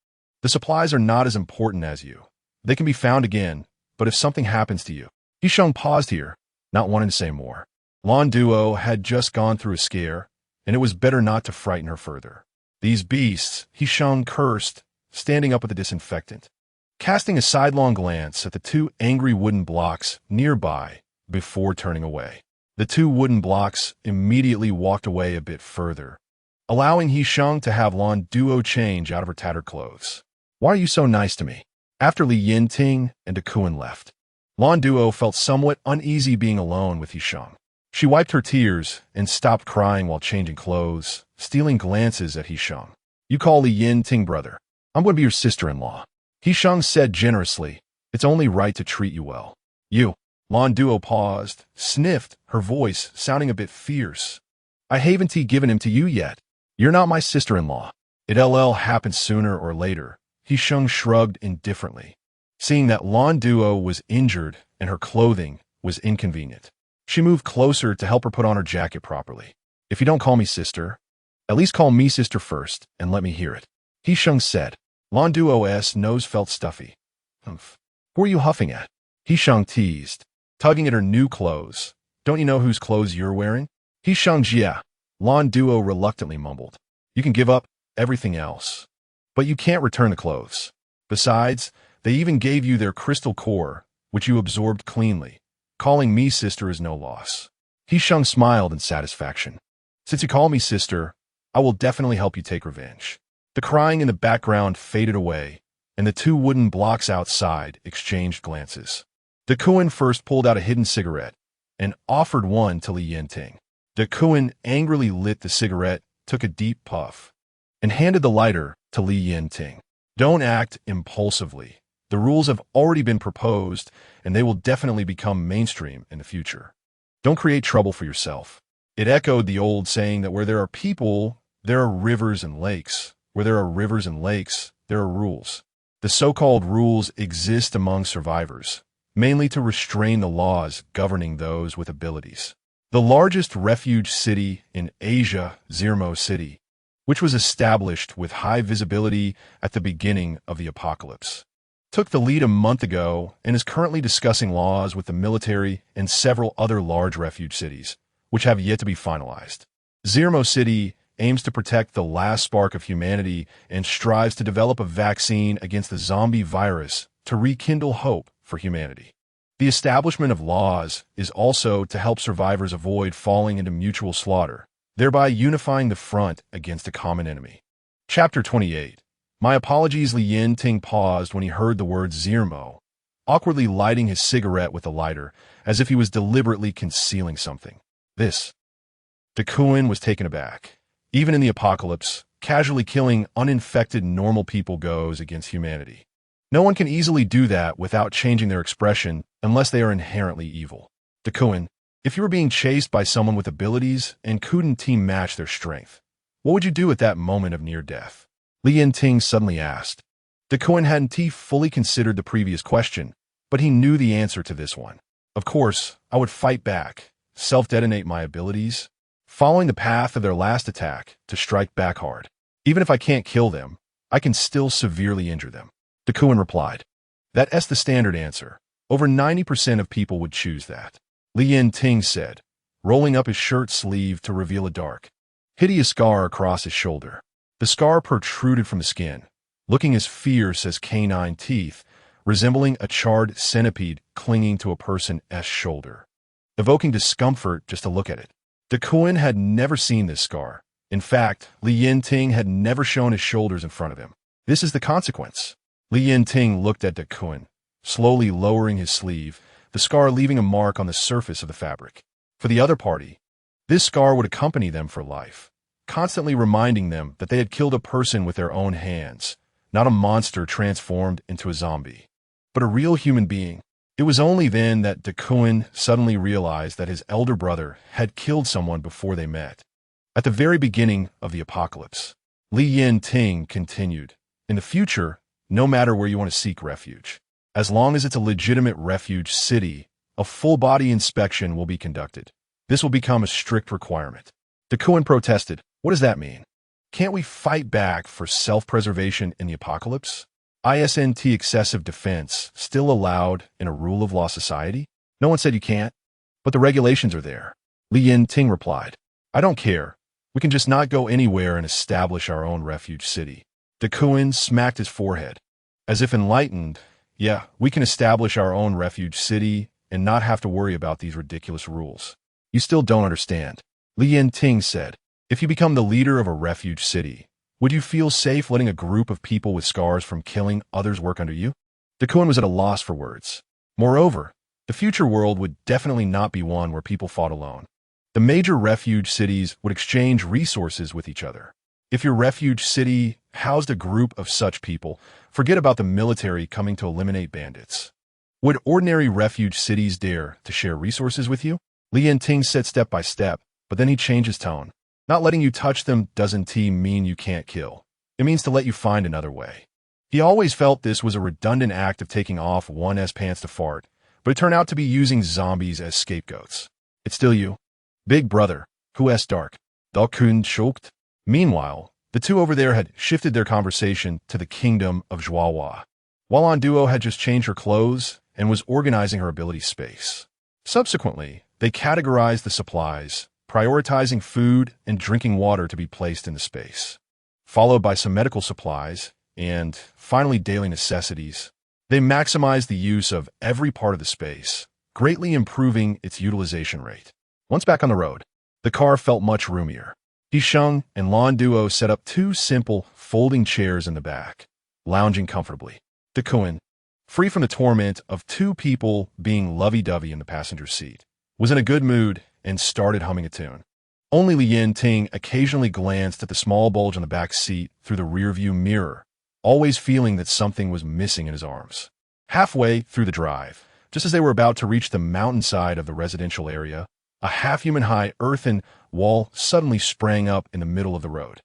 The supplies are not as important as you. They can be found again, but if something happens to you. He Sheng paused here, not wanting to say more. Duo had just gone through a scare, and it was better not to frighten her further. These beasts, He Sheng cursed, standing up with the disinfectant, casting a sidelong glance at the two angry wooden blocks nearby before turning away. The two wooden blocks immediately walked away a bit further, allowing He Sheng to have Duo change out of her tattered clothes. Why are you so nice to me? After Yanting and Duan left, Duo felt somewhat uneasy being alone with He Sheng. She wiped her tears and stopped crying while changing clothes, stealing glances at He Sheng. You call Yanting brother. I'm going to be your sister-in-law. He Sheng said generously, it's only right to treat you well. You. Duo paused, sniffed, her voice sounding a bit fierce. I haven't given him to you yet. You're not my sister-in-law. It'll happen sooner or later. He Sheng shrugged indifferently, seeing that Duo was injured and her clothing was inconvenient. She moved closer to help her put on her jacket properly. If you don't call me sister, at least call me sister first and let me hear it. He Sheng said. Duo's nose felt stuffy. Humph. Who are you huffing at? He Sheng teased, tugging at her new clothes. Don't you know whose clothes you're wearing? He Sheng, yeah. Duo reluctantly mumbled. You can give up everything else, but you can't return the clothes. Besides, they even gave you their crystal core, which you absorbed cleanly. Calling me sister is no loss. He Sheng smiled in satisfaction. Since you call me sister, I will definitely help you take revenge. The crying in the background faded away, and the two wooden blocks outside exchanged glances. Duan first pulled out a hidden cigarette and offered one to Yanting. Duan angrily lit the cigarette, took a deep puff, and handed the lighter to Yanting. Don't act impulsively. The rules have already been proposed, and they will definitely become mainstream in the future. Don't create trouble for yourself. It echoed the old saying that where there are people, there are rivers and lakes. Where there are rivers and lakes, there are rules. The so-called rules exist among survivors, mainly to restrain the laws governing those with abilities. The largest refuge city in Asia, Zermo City, which was established with high visibility at the beginning of the apocalypse, took the lead a month ago and is currently discussing laws with the military and several other large refuge cities, which have yet to be finalized. Zermo City aims to protect the last spark of humanity and strives to develop a vaccine against the zombie virus to rekindle hope for humanity. The establishment of laws is also to help survivors avoid falling into mutual slaughter, thereby unifying the front against a common enemy. Chapter 28. My apologies. Yanting paused when he heard the word Zermo, awkwardly lighting his cigarette with a lighter, as if he was deliberately concealing something. Duan was taken aback. Even in the apocalypse, casually killing uninfected normal people goes against humanity. No one can easily do that without changing their expression unless they are inherently evil. Duan, if you were being chased by someone with abilities and couldn't team match their strength, what would you do at that moment of near death? Yanting suddenly asked. Duan hadn't fully considered the previous question, but he knew the answer to this one. Of course, I would fight back, self-detonate my abilities, following the path of their last attack to strike back hard. Even if I can't kill them, I can still severely injure them. Duan replied. That's the standard answer. Over 90% of people would choose that. Yanting said, rolling up his shirt sleeve to reveal a dark, hideous scar across his shoulder. The scar protruded from the skin, looking as fierce as canine teeth, resembling a charred centipede clinging to a person's shoulder, evoking discomfort just to look at it. Duan had never seen this scar. In fact, Yanting had never shown his shoulders in front of him. This is the consequence. Yanting looked at Duan, slowly lowering his sleeve, the scar leaving a mark on the surface of the fabric. For the other party, this scar would accompany them for life, constantly reminding them that they had killed a person with their own hands, not a monster transformed into a zombie, but a real human being. It was only then that Duan suddenly realized that his elder brother had killed someone before they met. At the very beginning of the apocalypse, Yanting continued, in the future, no matter where you want to seek refuge, as long as it's a legitimate refuge city, a full-body inspection will be conducted. This will become a strict requirement. Duan protested. What does that mean? Can't we fight back for self-preservation in the apocalypse? Isn't excessive defense still allowed in a rule of law society? No one said you can't, but the regulations are there. Yanting replied. I don't care. We can just not go anywhere and establish our own refuge city. Duan smacked his forehead. As if enlightened, yeah, we can establish our own refuge city and not have to worry about these ridiculous rules. You still don't understand. Yanting said. If you become the leader of a refuge city, would you feel safe letting a group of people with scars from killing others work under you? Duan was at a loss for words. Moreover, the future world would definitely not be one where people fought alone. The major refuge cities would exchange resources with each other. If your refuge city housed a group of such people, forget about the military coming to eliminate bandits. Would ordinary refuge cities dare to share resources with you? Yanting said step by step, but then he changed his tone. Not letting you touch them doesn't mean you can't kill. It means to let you find another way. He always felt this was a redundant act of taking off one's pants to fart, but it turned out to be using zombies as scapegoats. It's still you. Big brother, who's dark. Duan choked. Meanwhile, the two over there had shifted their conversation to the kingdom of Zhuahua. Walan Duo had just changed her clothes and was organizing her ability space. Subsequently, they categorized the supplies, prioritizing food and drinking water to be placed in the space, followed by some medical supplies, and finally daily necessities. They maximized the use of every part of the space, greatly improving its utilization rate. Once back on the road, the car felt much roomier. He Sheng and Lan Duo set up 2 simple, folding chairs in the back, lounging comfortably. Duan, free from the torment of 2 people being lovey-dovey in the passenger seat, was in a good mood and started humming a tune. Only Yanting occasionally glanced at the small bulge on the back seat through the rearview mirror, always feeling that something was missing in his arms. Halfway through the drive, just as they were about to reach the mountainside of the residential area, a half-human-high earthen wall suddenly sprang up in the middle of the road,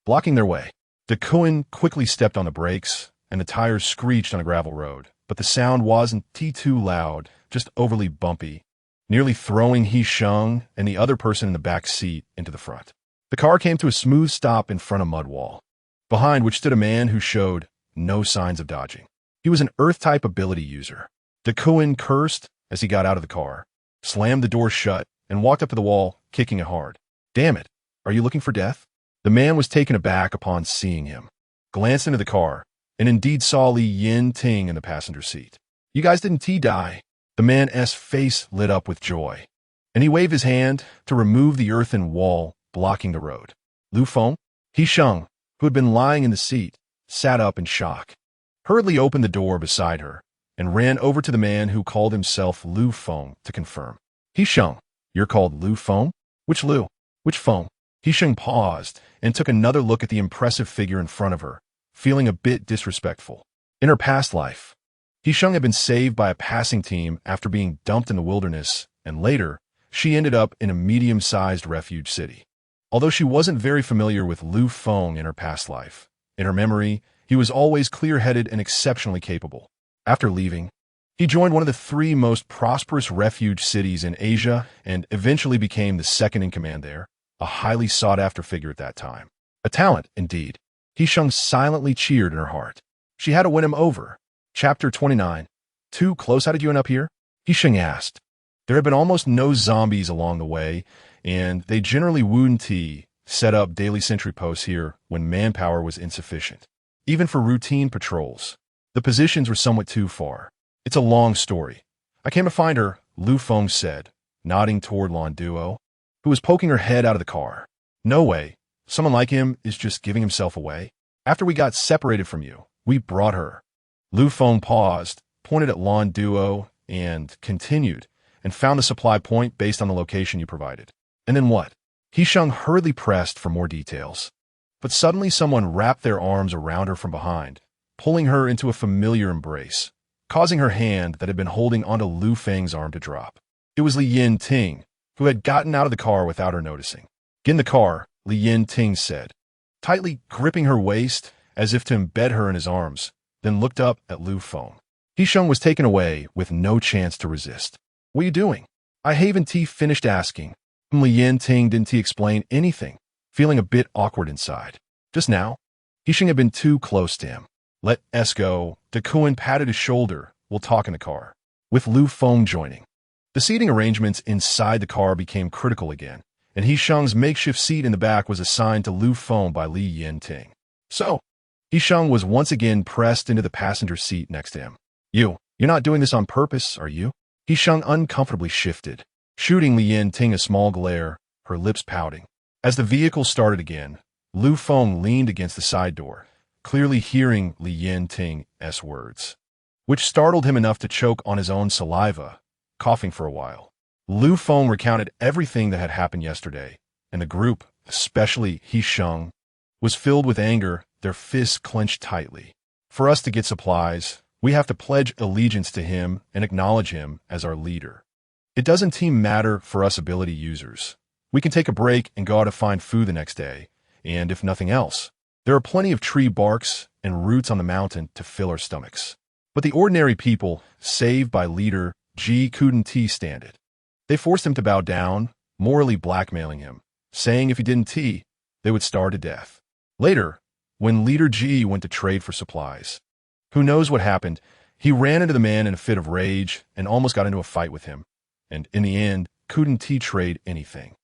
blocking their way. Duan quickly stepped on the brakes, and the tires screeched on a gravel road, but the sound wasn't too loud, just overly bumpy, nearly throwing He Sheng and the other person in the back seat into the front. The car came to a smooth stop in front of a mud wall, behind which stood a man who showed no signs of dodging. He was an Earth-type ability user. Duan cursed as he got out of the car, slammed the door shut, and walked up to the wall, kicking it hard. "Damn it, are you looking for death?" The man was taken aback upon seeing him, glanced into the car, and indeed saw Yanting in the passenger seat. "You guys didn't die." The man's face lit up with joy, and he waved his hand to remove the earthen wall blocking the road. Lu Feng, He Sheng, who had been lying in the seat, sat up in shock, hurriedly opened the door beside her, and ran over to the man who called himself Lu Feng to confirm. "He Sheng, you're called Lu Feng? Which Lu? Which Feng?" He Sheng paused and took another look at the impressive figure in front of her, feeling a bit disrespectful. In her past life, He Sheng had been saved by a passing team after being dumped in the wilderness, and later, she ended up in a medium-sized refuge city. Although she wasn't very familiar with Lu Feng in her past life, in her memory, he was always clear-headed and exceptionally capable. After leaving, he joined one of the 3 most prosperous refuge cities in Asia and eventually became the second in command there, a highly sought-after figure at that time. A talent, indeed. He Sheng silently cheered in her heart. She had to win him over. Chapter 29. Too close? How did you end up here? He Sheng asked. There had been almost no zombies along the way, and they generally wouldn't set up daily sentry posts here when manpower was insufficient, even for routine patrols. The positions were somewhat too far. "It's a long story. I came to find her," Lu Feng said, nodding toward Lan Duo, who was poking her head out of the car. "No way. Someone like him is just giving himself away. After we got separated from you, we brought her." Lu Feng paused, pointed at Lan Duo, and continued, "and found the supply point based on the location you provided." "And then what?" He Sheng hurriedly pressed for more details. But suddenly someone wrapped their arms around her from behind, pulling her into a familiar embrace, causing her hand that had been holding onto Lu Feng's arm to drop. It was Yanting, who had gotten out of the car without her noticing. "Get in the car," Yanting said, tightly gripping her waist as if to embed her in his arms, then looked up at Lu Feng. He Sheng was taken away with no chance to resist. "What are you doing?" I haven't finished asking. Yanting didn't explain anything, feeling a bit awkward inside. Just now, He Sheng had been too close to him. "Let us go." Duan patted his shoulder. "We'll talk in the car." With Lu Feng joining, the seating arrangements inside the car became critical again, and He Sheng's makeshift seat in the back was assigned to Lu Feng by Yanting. So, He Sheng was once again pressed into the passenger seat next to him. You're not doing this on purpose, are you?" He Sheng uncomfortably shifted, shooting Yanting a small glare, her lips pouting. As the vehicle started again, Lu Feng leaned against the side door, clearly hearing Yanting's words, which startled him enough to choke on his own saliva, coughing for a while. Lu Feng recounted everything that had happened yesterday, and the group, especially He Sheng, was filled with anger, their fists clenched tightly. "For us to get supplies, we have to pledge allegiance to him and acknowledge him as our leader. It doesn't matter for us ability users. We can take a break and go out to find food the next day, and if nothing else, there are plenty of tree barks and roots on the mountain to fill our stomachs." But the ordinary people, saved by leader G, couldn't stand it. They forced him to bow down, morally blackmailing him, saying if he didn't they would starve to death. Later, when leader G went to trade for supplies, who knows what happened, he ran into the man in a fit of rage and almost got into a fight with him, and in the end, couldn't trade anything,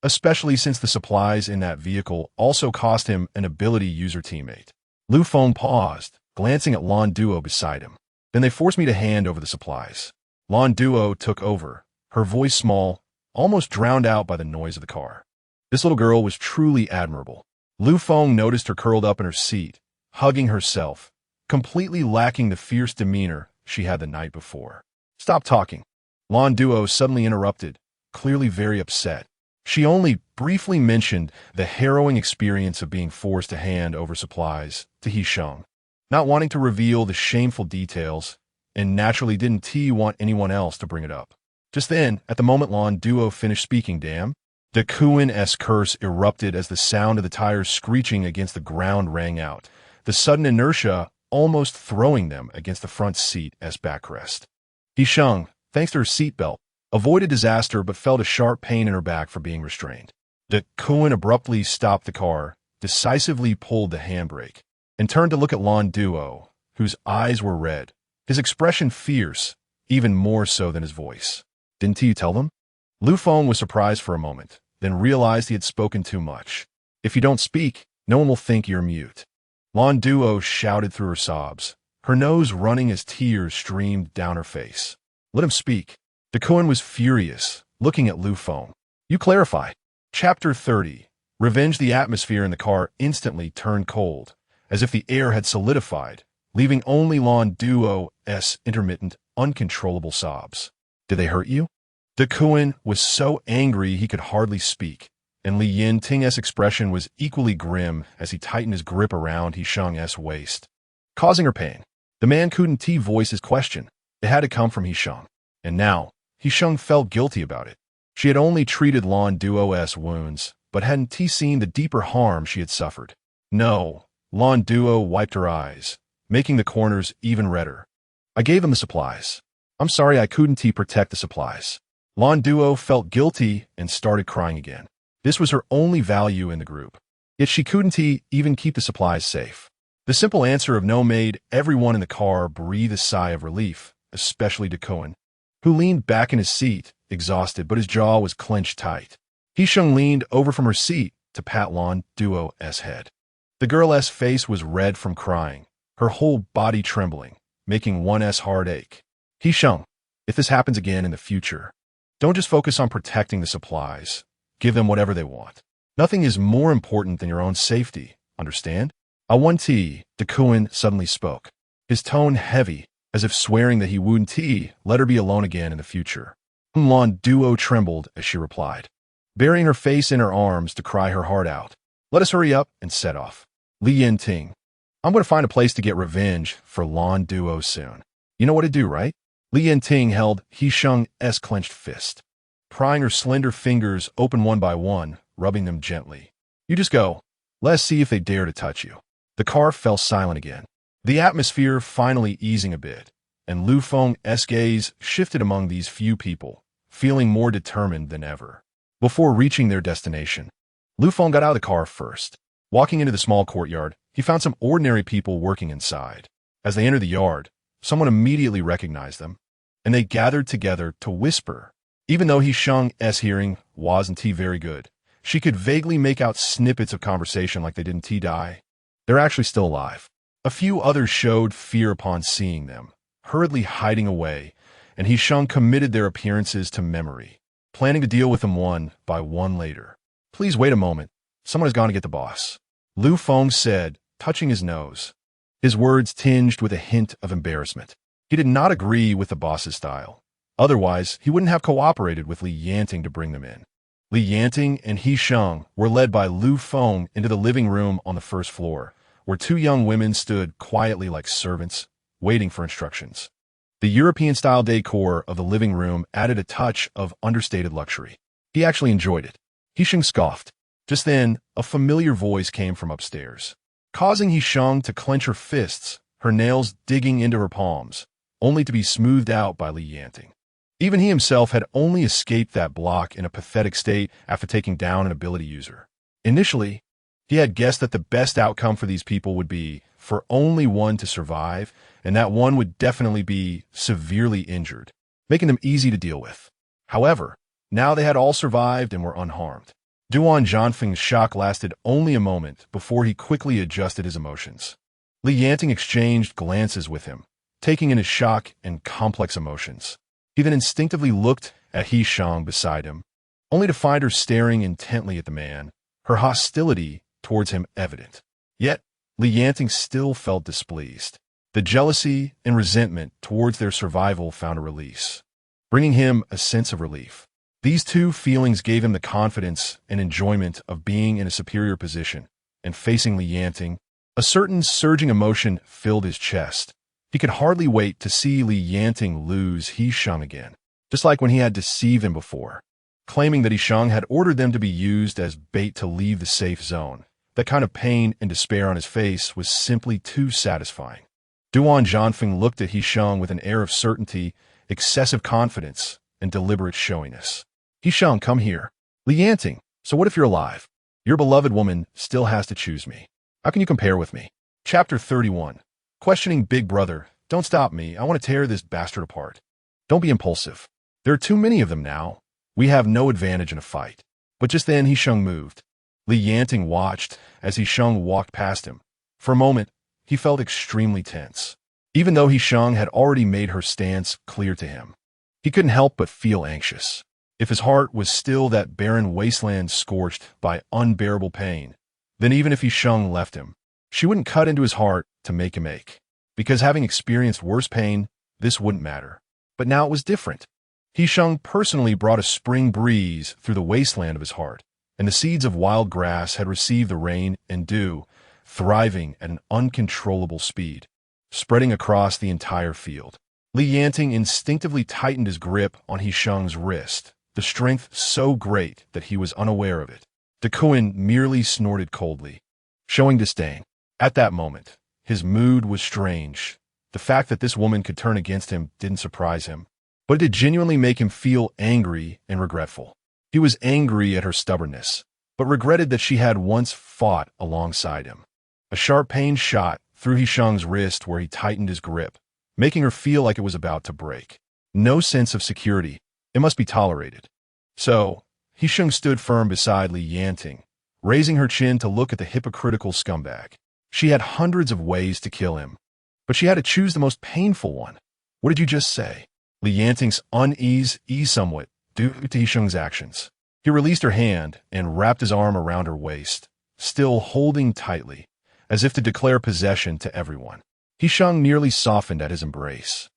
especially since the supplies in that vehicle also cost him an ability user teammate. Lu Feng paused, glancing at Lan Duo beside him. Then they forced me to hand over the supplies. Lan Duo took over, her voice small, almost drowned out by the noise of the car. This little girl was truly admirable. Lu Feng noticed her curled up in her seat, hugging herself, completely lacking the fierce demeanor she had the night before. Stop talking. Lan Duo suddenly interrupted, clearly very upset. She only briefly mentioned the harrowing experience of being forced to hand over supplies to He Sheng, not wanting to reveal the shameful details, and naturally didn't want anyone else to bring it up. Just then, at the moment Lan Duo finished speaking, damn, the Kuan-esque curse erupted as the sound of the tires screeching against the ground rang out, the sudden inertia almost throwing them against the front seat as backrest. He Sheng, thanks to her seatbelt, avoided disaster but felt a sharp pain in her back for being restrained. The Kuan abruptly stopped the car, decisively pulled the handbrake, and turned to look at Lan Duo, whose eyes were red, his expression fierce, even more so than his voice. Didn't you tell them? Lu Feng was surprised for a moment, then realized he had spoken too much. If you don't speak, no one will think you're mute. Lan Duo shouted through her sobs, her nose running as tears streamed down her face. Let him speak. The Kuan was furious, looking at Lu Feng. You clarify. Chapter 30. Revenge. The atmosphere in the car instantly turned cold, as if the air had solidified, leaving only Lan Duo's intermittent, uncontrollable sobs. Did they hurt you? The Kuan was so angry he could hardly speak, and Yanting's expression was equally grim as he tightened his grip around He Sheng's waist, causing her pain. The man couldn't voice his question. It had to come from He Sheng. And now, He Sheng felt guilty about it. She had only treated Lan Duo's wounds, but hadn't seen the deeper harm she had suffered. No, Lan Duo wiped her eyes, making the corners even redder. I gave them the supplies. I'm sorry I couldn't protect the supplies. Lan Duo felt guilty and started crying again. This was her only value in the group. Yet she couldn't even keep the supplies safe. The simple answer of no made everyone in the car breathe a sigh of relief, especially the Kuan, who leaned back in his seat, exhausted, but his jaw was clenched tight. He Sheng leaned over from her seat to pat Lan Duo's head. The girl's face was red from crying, her whole body trembling, making one's heart ache. He Sheng, if this happens again in the future, don't just focus on protecting the supplies. Give them whatever they want. Nothing is more important than your own safety, understand? I want the Kuan suddenly spoke, his tone heavy, as if swearing that he wouldn't let her be alone again in the future. Lan Duo trembled as she replied, burying her face in her arms to cry her heart out. Let us hurry up and set off. Yanting, I'm going to find a place to get revenge for Lan Duo soon. You know what to do, right? Yanting held He Sheng's clenched fist, prying her slender fingers open one by one, rubbing them gently. You just go. Let's see if they dare to touch you. The car fell silent again, the atmosphere finally easing a bit, and Lu Feng's gaze shifted among these few people, feeling more determined than ever. Before reaching their destination, Lu Feng got out of the car first. Walking into the small courtyard, he found some ordinary people working inside. As they entered the yard, someone immediately recognized them, and they gathered together to whisper. Even though He Sheng's hearing wasn't very good, she could vaguely make out snippets of conversation like they didn't die. They're actually still alive. A few others showed fear upon seeing them, hurriedly hiding away, and He Sheng committed their appearances to memory, planning to deal with them one by one later. Please wait a moment. Someone has gone to get the boss, Lu Feng said, touching his nose, his words tinged with a hint of embarrassment. He did not agree with the boss's style. Otherwise, he wouldn't have cooperated with Yanting to bring them in. Yanting and He Sheng were led by Lu Feng into the living room on the first floor, where two young women stood quietly like servants, waiting for instructions. The European-style decor of the living room added a touch of understated luxury. He actually enjoyed it. He Sheng scoffed. Just then, a familiar voice came from upstairs, causing He Sheng to clench her fists, her nails digging into her palms, only to be smoothed out by Yanting. Even he himself had only escaped that block in a pathetic state after taking down an ability user. Initially, he had guessed that the best outcome for these people would be for only one to survive, and that one would definitely be severely injured, making them easy to deal with. However, now they had all survived and were unharmed. Duan Zhanfeng's shock lasted only a moment before he quickly adjusted his emotions. Li Yanting exchanged glances with him, taking in his shock and complex emotions. He then instinctively looked at He Sheng beside him, only to find her staring intently at the man, her hostility towards him evident. Yet, Li Yanting still felt displeased. The jealousy and resentment towards their survival found a release, bringing him a sense of relief. These two feelings gave him the confidence and enjoyment of being in a superior position, and facing Li Yanting, a certain surging emotion filled his chest. He could hardly wait to see Li Yanting lose He Sheng again, just like when he had deceived him before, claiming that He Sheng had ordered them to be used as bait to leave the safe zone. That kind of pain and despair on his face was simply too satisfying. Duan Zhanfeng looked at He Sheng with an air of certainty, excessive confidence, and deliberate showiness. He Sheng, come here. Li Yanting, so what if you're alive? Your beloved woman still has to choose me. How can you compare with me? Chapter 31. Questioning Big Brother. Don't stop me. I want to tear this bastard apart. Don't be impulsive. There are too many of them now. We have no advantage in a fight. But just then He Sheng moved. Li Yanting watched as He Sheng walked past him. For a moment, he felt extremely tense. Even though He Sheng had already made her stance clear to him, he couldn't help but feel anxious. If his heart was still that barren wasteland scorched by unbearable pain, then even if He Sheng left him, she wouldn't cut into his heart to make him ache. Because having experienced worse pain, this wouldn't matter. But now it was different. He Sheng personally brought a spring breeze through the wasteland of his heart, and the seeds of wild grass had received the rain and dew, thriving at an uncontrollable speed, spreading across the entire field. Li Yanting instinctively tightened his grip on He Sheng's wrist, the strength so great that he was unaware of it. Duan merely snorted coldly, showing disdain. At that moment, his mood was strange. The fact that this woman could turn against him didn't surprise him, but it did genuinely make him feel angry and regretful. He was angry at her stubbornness, but regretted that she had once fought alongside him. A sharp pain shot through He Sheng's wrist where he tightened his grip, making her feel like it was about to break. No sense of security. It must be tolerated. So, He Sheng stood firm beside Li Yanting, raising her chin to look at the hypocritical scumbag. She had hundreds of ways to kill him, but she had to choose the most painful one. What did you just say? Li Yanting's unease eased somewhat due to He Sheng's actions. He released her hand and wrapped his arm around her waist, still holding tightly, as if to declare possession to everyone. He Sheng nearly softened at his embrace,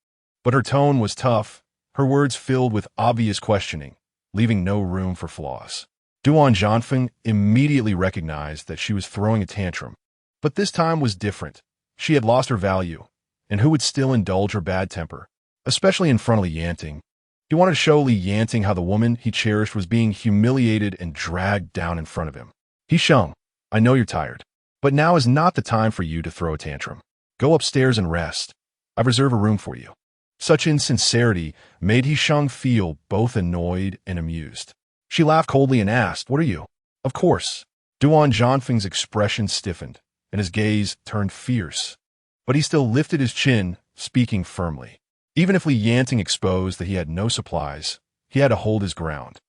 but her tone was tough, her words filled with obvious questioning, leaving no room for flaws. Duan Zhanfeng immediately recognized that she was throwing a tantrum, but this time was different. She had lost her value, and who would still indulge her bad temper, especially in front of Li Yanting? He wanted to show Li Yanting how the woman he cherished was being humiliated and dragged down in front of him. He Sheng, I know you're tired, but now is not the time for you to throw a tantrum. Go upstairs and rest. I've reserved a room for you. Such insincerity made He Sheng feel both annoyed and amused. She laughed coldly and asked, What are you? Of course. Duan Zhanfeng's expression stiffened, and his gaze turned fierce. But he still lifted his chin, speaking firmly. Even if Li Yanting exposed that he had no supplies, he had to hold his ground.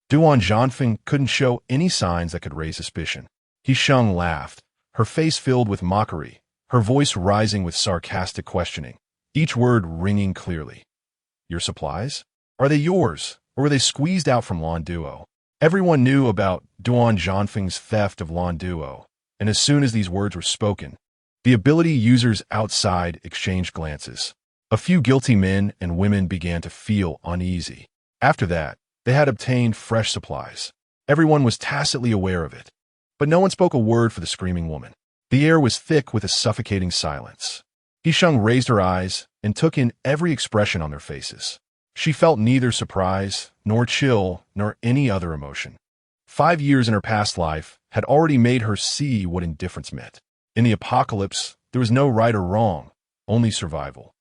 Duan Zhanfeng couldn't show any signs that could raise suspicion. He Sheng laughed, her face filled with mockery, her voice rising with sarcastic questioning, each word ringing clearly. Your supplies? Are they yours, or were they squeezed out from Lan Duo? Everyone knew about Duan Zhanfeng's theft of Lan Duo, and as soon as these words were spoken, the ability users outside exchanged glances. A few guilty men and women began to feel uneasy. After that, they had obtained fresh supplies. Everyone was tacitly aware of it, but no one spoke a word for the screaming woman. The air was thick with a suffocating silence. He Sheng raised her eyes and took in every expression on their faces. She felt neither surprise, nor chill, nor any other emotion. 5 years in her past life had already made her see what indifference meant. In the apocalypse, there was no right or wrong, only survival.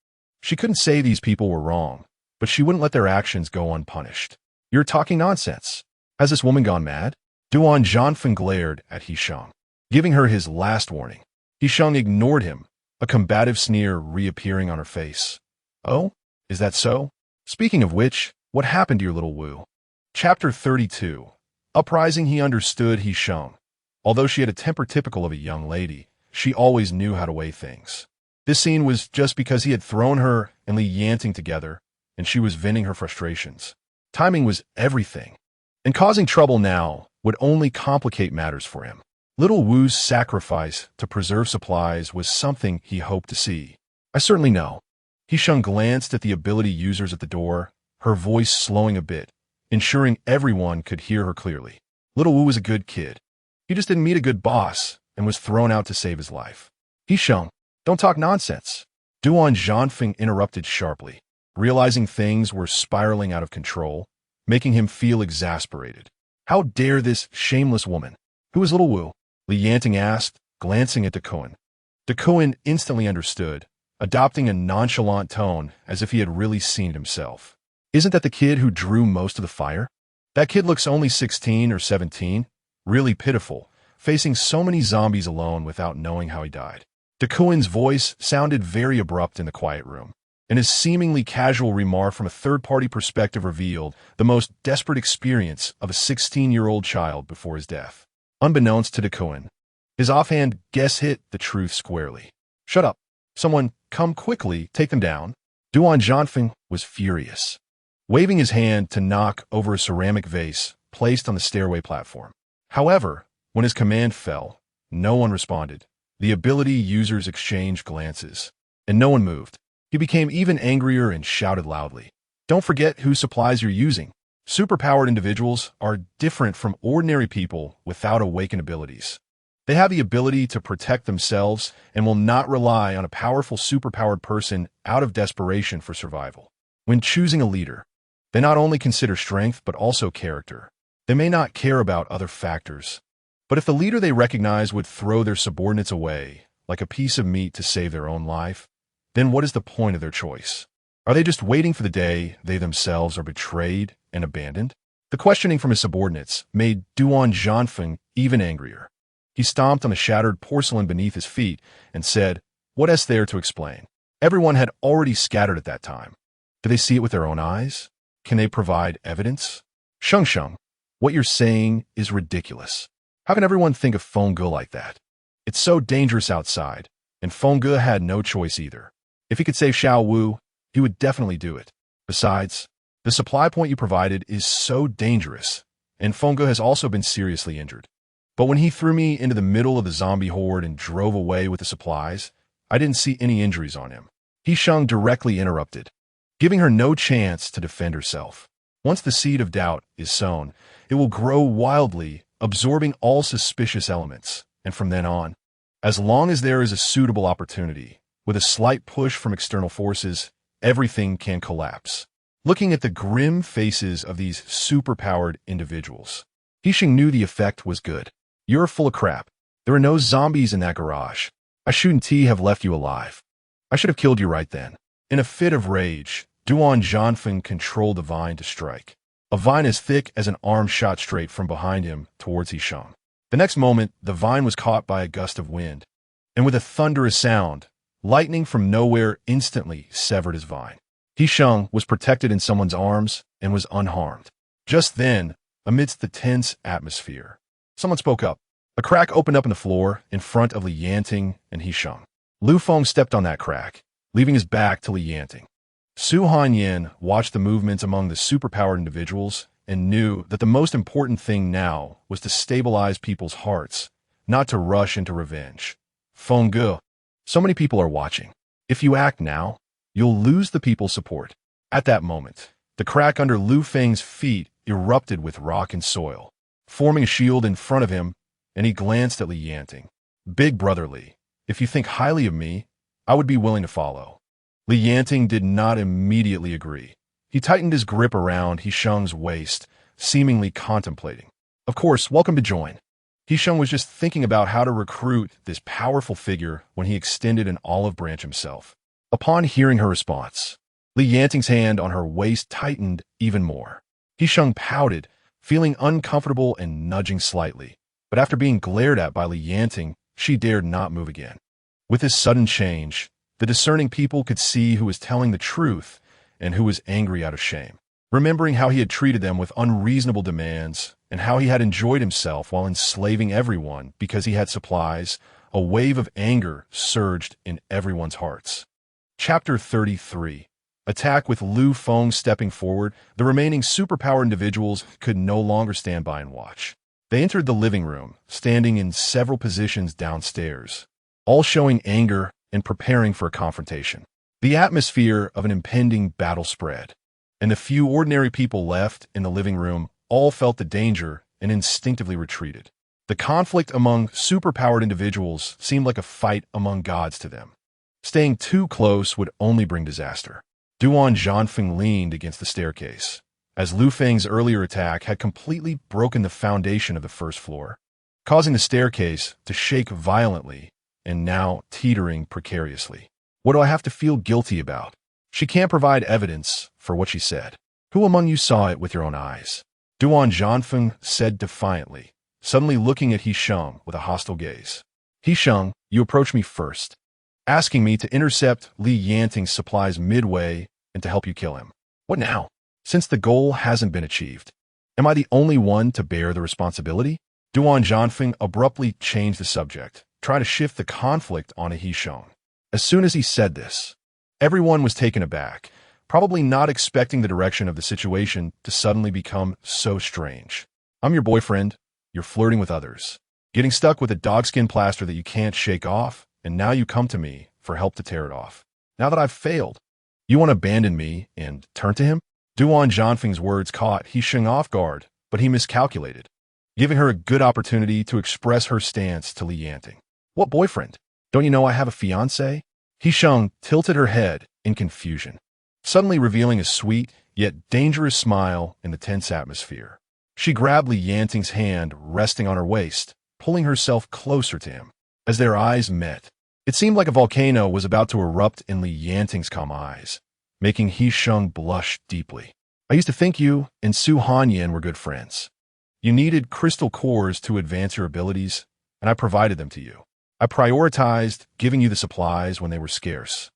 She couldn't say these people were wrong, but she wouldn't let their actions go unpunished. You're talking nonsense. Has this woman gone mad? Duan Zhanfeng glared at He Sheng, giving her his last warning. He Sheng ignored him, a combative sneer reappearing on her face. Oh, is that so? Speaking of which, what happened to your little Wu? Chapter 32. Uprising. He understood He Sheng. Although she had a temper typical of a young lady, she always knew how to weigh things. This scene was just because he had thrown her and Li Yanting together, and she was venting her frustrations. Timing was everything, and causing trouble now would only complicate matters for him. Little Wu's sacrifice to preserve supplies was something he hoped to see. I certainly know. He Sheng glanced at the ability users at the door, her voice slowing a bit, ensuring everyone could hear her clearly. Little Wu was a good kid. He just didn't meet a good boss and was thrown out to save his life. He Sheng, don't talk nonsense. Duan Zhanfeng interrupted sharply, realizing things were spiraling out of control, making him feel exasperated. How dare this shameless woman? Who is Little Wu? Li Yanting asked, glancing at Duan. Duan instantly understood, adopting a nonchalant tone as if he had really seen it himself. Isn't that the kid who drew most of the fire? That kid looks only 16 or 17, really pitiful, facing so many zombies alone without knowing how he died. Duan's voice sounded very abrupt in the quiet room, and his seemingly casual remark from a third-party perspective revealed the most desperate experience of a 16-year-old child before his death. Unbeknownst to Duan, his offhand guess hit the truth squarely. Shut up. Someone, come quickly, take them down. Duan Zhanfeng was furious, waving his hand to knock over a ceramic vase placed on the stairway platform. However, when his command fell, no one responded. The ability users exchanged glances, and no one moved. He became even angrier and shouted loudly. Don't forget whose supplies you're using. Superpowered individuals are different from ordinary people without awakened abilities. They have the ability to protect themselves and will not rely on a powerful superpowered person out of desperation for survival. When choosing a leader, they not only consider strength but also character. They may not care about other factors, but if the leader they recognize would throw their subordinates away, like a piece of meat to save their own life, then what is the point of their choice? Are they just waiting for the day they themselves are betrayed and abandoned? The questioning from his subordinates made Duan Zhanfeng even angrier. He stomped on the shattered porcelain beneath his feet and said, "What is there to explain?" Everyone had already scattered at that time. Do they see it with their own eyes? Can they provide evidence? Sheng, what you're saying is ridiculous. How can everyone think of Feng Ge like that? It's so dangerous outside, and Feng Ge had no choice either. If he could save Xiao Wu, he would definitely do it. Besides, the supply point you provided is so dangerous, and Feng Ge has also been seriously injured. But when he threw me into the middle of the zombie horde and drove away with the supplies, I didn't see any injuries on him. He Sheng directly interrupted, giving her no chance to defend herself. Once the seed of doubt is sown, it will grow wildly, absorbing all suspicious elements, and from then on, as long as there is a suitable opportunity, with a slight push from external forces, everything can collapse. Looking at the grim faces of these superpowered individuals, He Sheng knew the effect was good. You're full of crap. There are no zombies in that garage. I shouldn't have left you alive. I should have killed you right then. In a fit of rage, Duan Zhanfeng controlled the vine to strike. A vine as thick as an arm shot straight from behind him towards He Sheng. The next moment, the vine was caught by a gust of wind, and with a thunderous sound, lightning from nowhere instantly severed his vine. He Sheng was protected in someone's arms and was unharmed. Just then, amidst the tense atmosphere, someone spoke up. A crack opened up in the floor in front of Li Yanting and He Sheng. Lu Feng stepped on that crack, leaving his back to Li Yanting. Suhanyan watched the movements among the superpowered individuals and knew that the most important thing now was to stabilize people's hearts, not to rush into revenge. Feng Ge, so many people are watching. If you act now, you'll lose the people's support. At that moment, the crack under Lu Feng's feet erupted with rock and soil, forming a shield in front of him, and he glanced at Li Yanting. Big brother Li, if you think highly of me, I would be willing to follow. Li Yanting did not immediately agree. He tightened his grip around He Sheng's waist, seemingly contemplating. Of course, welcome to join. He Sheng was just thinking about how to recruit this powerful figure when he extended an olive branch himself. Upon hearing her response, Li Yanting's hand on her waist tightened even more. He Sheng pouted, feeling uncomfortable and nudging slightly. But after being glared at by Li Yanting, she dared not move again. With this sudden change, the discerning people could see who was telling the truth and who was angry out of shame. Remembering how he had treated them with unreasonable demands and how he had enjoyed himself while enslaving everyone because he had supplies, a wave of anger surged in everyone's hearts. Chapter 33. Attack. With Lu Feng stepping forward, the remaining superpower individuals could no longer stand by and watch. They entered the living room, standing in several positions downstairs, all showing anger and preparing for a confrontation. The atmosphere of an impending battle spread, and the few ordinary people left in the living room all felt the danger and instinctively retreated. The conflict among superpowered individuals seemed like a fight among gods to them. Staying too close would only bring disaster. Duan Zhanfeng leaned against the staircase, as Lu Feng's earlier attack had completely broken the foundation of the first floor, causing the staircase to shake violently and now teetering precariously. What do I have to feel guilty about? She can't provide evidence for what she said. Who among you saw it with your own eyes? Duan Zhanfeng said defiantly, suddenly looking at He Sheng with a hostile gaze. He Sheng, you approached me first, asking me to intercept Li Yanting's supplies midway and to help you kill him. What now? Since the goal hasn't been achieved, am I the only one to bear the responsibility? Duan Zhanfeng abruptly changed the subject, trying to shift the conflict onto He Sheng. As soon as he said this, everyone was taken aback, probably not expecting the direction of the situation to suddenly become so strange. I'm your boyfriend, you're flirting with others, getting stuck with a dogskin plaster that you can't shake off, and now you come to me for help to tear it off. Now that I've failed, you want to abandon me and turn to him? Duan Zhanfeng's words caught He Sheng off guard, but he miscalculated, giving her a good opportunity to express her stance to Li Yanting. What boyfriend? Don't you know I have a fiancé? He Sheng tilted her head in confusion, suddenly revealing a sweet yet dangerous smile in the tense atmosphere. She grabbed Li Yanting's hand resting on her waist, pulling herself closer to him. As their eyes met, it seemed like a volcano was about to erupt in Li Yanting's calm eyes, making He Sheng blush deeply. I used to think you and Suhanyan were good friends. You needed crystal cores to advance your abilities, and I provided them to you. I prioritized giving you the supplies when they were scarce.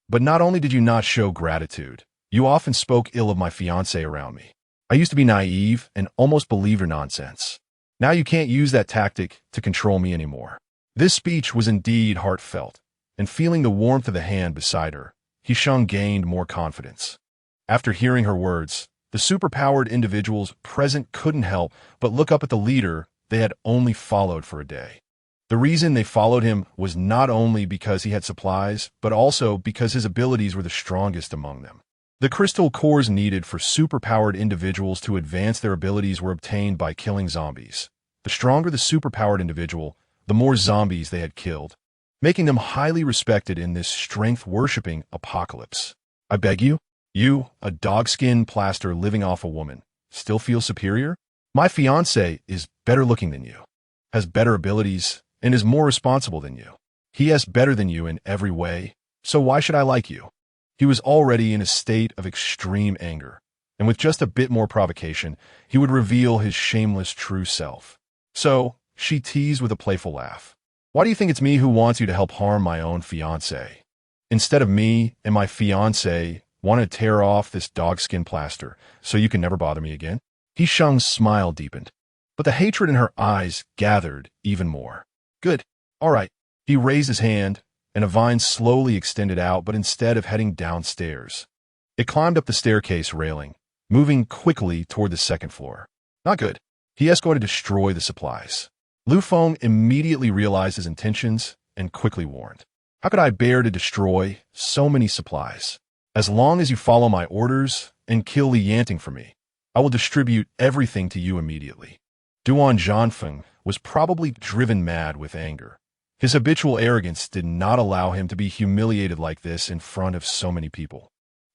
But not only did you not show gratitude, you often spoke ill of my fiancé around me. I used to be naive and almost believe your nonsense. Now you can't use that tactic to control me anymore. This speech was indeed heartfelt, and feeling the warmth of the hand beside her, He Sheng gained more confidence. After hearing her words, the superpowered individuals present couldn't help but look up at the leader they had only followed for a day. The reason they followed him was not only because he had supplies, but also because his abilities were the strongest among them. The crystal cores needed for superpowered individuals to advance their abilities were obtained by killing zombies. The stronger the superpowered individual, the more zombies they had killed, making them highly respected in this strength-worshipping apocalypse. I beg you, a dogskin plaster living off a woman, still feel superior? My fiancé is better looking than you, has better abilities, and is more responsible than you. He is better than you in every way, so why should I like you? He was already in a state of extreme anger, and with just a bit more provocation, he would reveal his shameless true self. So, she teased with a playful laugh. Why do you think it's me who wants you to help harm my own fiancé? Instead of me and my fiancé want to tear off this dogskin plaster so you can never bother me again? He Sheng's smile deepened, but the hatred in her eyes gathered even more. Good. All right. He raised his hand, and a vine slowly extended out, but instead of heading downstairs, it climbed up the staircase railing, moving quickly toward the second floor. Not good. He is going to destroy the supplies. Lu Feng immediately realized his intentions and quickly warned. How could I bear to destroy so many supplies? As long as you follow my orders and kill Li Yanting for me, I will distribute everything to you immediately. Duan Zhanfeng was probably driven mad with anger. His habitual arrogance did not allow him to be humiliated like this in front of so many people,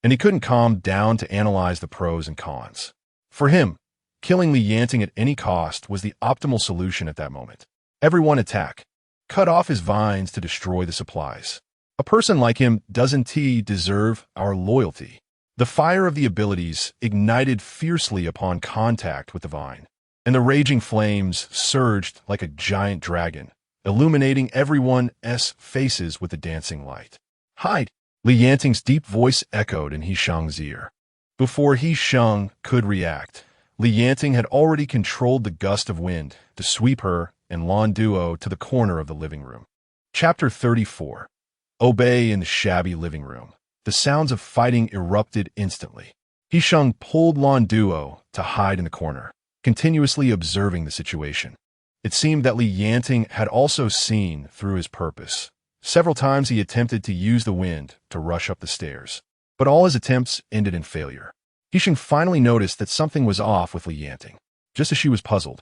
and he couldn't calm down to analyze the pros and cons. For him, killing Li Yanting at any cost was the optimal solution at that moment. Everyone attack. Cut off his vines to destroy the supplies. A person like him doesn't deserve our loyalty. The fire of the abilities ignited fiercely upon contact with the vine, and the raging flames surged like a giant dragon, illuminating everyone's faces with a dancing light. Hide! Li Yanting's deep voice echoed in He Sheng's ear. Before He Sheng could react, Li Yanting had already controlled the gust of wind to sweep her and Lan Duo to the corner of the living room. Chapter 34. Obey in the shabby living room. The sounds of fighting erupted instantly. He Sheng pulled Lan Duo to hide in the corner, continuously observing the situation. It seemed that Li Yanting had also seen through his purpose. Several times he attempted to use the wind to rush up the stairs, but all his attempts ended in failure. He Sheng finally noticed that something was off with Li Yanting. Just as she was puzzled,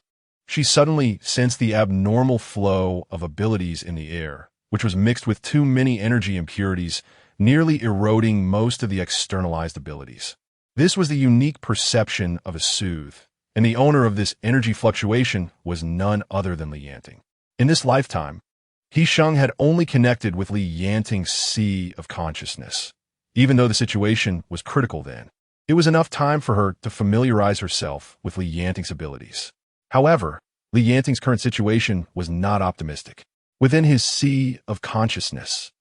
she suddenly sensed the abnormal flow of abilities in the air, which was mixed with too many energy impurities, nearly eroding most of the externalized abilities. This was the unique perception of a soothe, and the owner of this energy fluctuation was none other than Li Yanting. In this lifetime, He Sheng had only connected with Li Yanting's sea of consciousness. Even though the situation was critical then, it was enough time for her to familiarize herself with Li Yanting's abilities. However, Li Yanting's current situation was not optimistic. Within his sea of consciousness,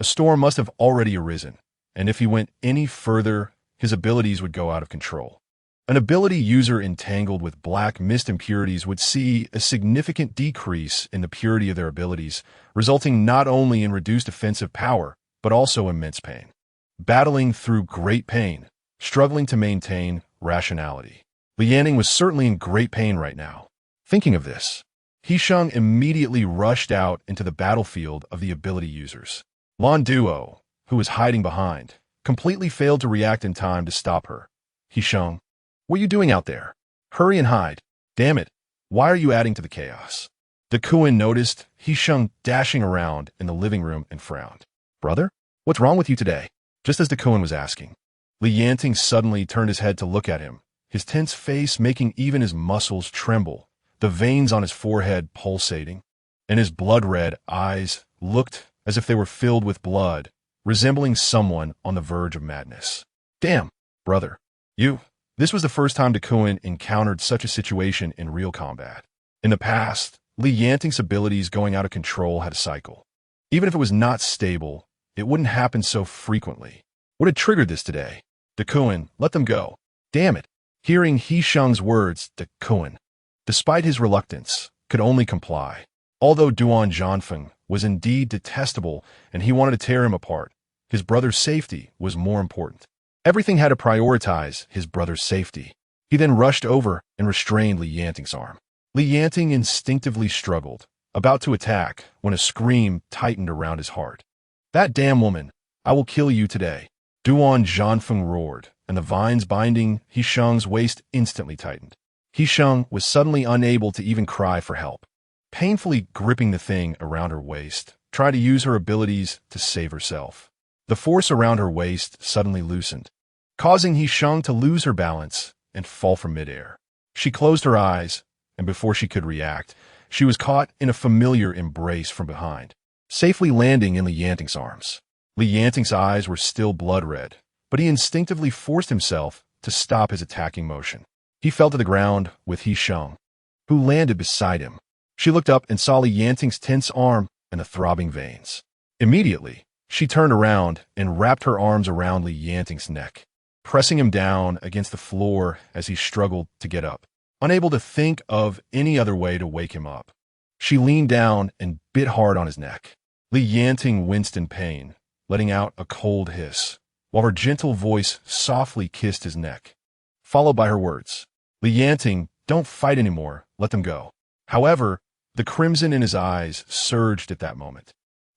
a storm must have already arisen, and if he went any further, his abilities would go out of control. An ability user entangled with black mist impurities would see a significant decrease in the purity of their abilities, resulting not only in reduced offensive power, but also immense pain. Battling through great pain, struggling to maintain rationality. Li Yanting was certainly in great pain right now. Thinking of this, He Sheng immediately rushed out into the battlefield of the ability users. Lan Duo, who was hiding behind, completely failed to react in time to stop her. He Sheng, what are you doing out there? Hurry and hide. Damn it, why are you adding to the chaos? Duan noticed He Sheng dashing around in the living room and frowned. Brother, what's wrong with you today? Just as Duan was asking, Li Yanting suddenly turned his head to look at him, his tense face making even his muscles tremble, the veins on his forehead pulsating, and his blood-red eyes looked as if they were filled with blood, resembling someone on the verge of madness. Damn, brother, you... This was the first time Duan encountered such a situation in real combat. In the past, Li Yanting's abilities going out of control had a cycle. Even if it was not stable, it wouldn't happen so frequently. What had triggered this today? Duan, let them go. Damn it. Hearing He Sheng's words, Duan, despite his reluctance, could only comply. Although Duan Zhanfeng was indeed detestable and he wanted to tear him apart, his brother's safety was more important. Everything had to prioritize his brother's safety. He then rushed over and restrained Li Yanting's arm. Li Yanting instinctively struggled, about to attack, when a scream tightened around his heart. That damn woman! I will kill you today! Duan Zhanfeng roared, and the vines binding He Sheng's waist instantly tightened. He Sheng was suddenly unable to even cry for help. Painfully gripping the thing around her waist, tried to use her abilities to save herself. The force around her waist suddenly loosened, causing He Sheng to lose her balance and fall from midair. She closed her eyes, and before she could react, she was caught in a familiar embrace from behind, safely landing in Li Yanting's arms. Li Yanting's eyes were still blood-red, but he instinctively forced himself to stop his attacking motion. He fell to the ground with He Sheng, who landed beside him. She looked up and saw Li Yanting's tense arm and the throbbing veins. Immediately, she turned around and wrapped her arms around Li Yanting's neck, pressing him down against the floor as he struggled to get up, unable to think of any other way to wake him up. She leaned down and bit hard on his neck. Li Yanting winced in pain, letting out a cold hiss, while her gentle voice softly kissed his neck, followed by her words, Li Yanting, don't fight anymore, let them go. However, the crimson in his eyes surged at that moment,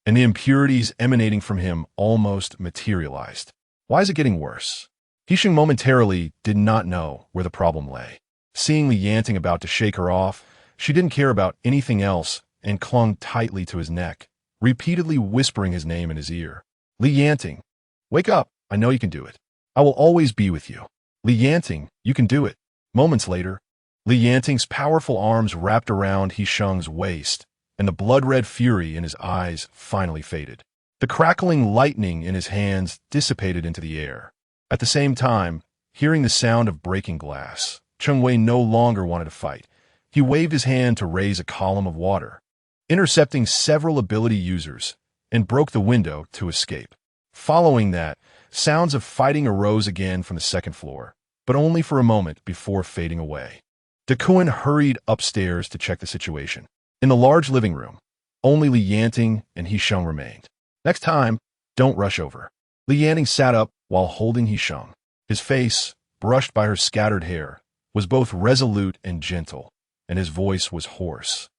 and the impurities emanating from him almost materialized. Why is it getting worse? He Sheng momentarily did not know where the problem lay. Seeing Li Yanting about to shake her off, she didn't care about anything else and clung tightly to his neck, repeatedly whispering his name in his ear. Li Yanting, wake up, I know you can do it. I will always be with you. Li Yanting, you can do it. Moments later, Li Yanting's powerful arms wrapped around He Sheng's waist, and the blood-red fury in his eyes finally faded. The crackling lightning in his hands dissipated into the air. At the same time, hearing the sound of breaking glass, Cheng Wei no longer wanted to fight. He waved his hand to raise a column of water, intercepting several ability users, and broke the window to escape. Following that, sounds of fighting arose again from the second floor, but only for a moment before fading away. Duan hurried upstairs to check the situation. In the large living room, Only Li Yanting and He Sheng remained. Next time, don't rush over. Li Yanting sat up while holding He Sheng. His face, brushed by her scattered hair, was both resolute and gentle, and his voice was hoarse,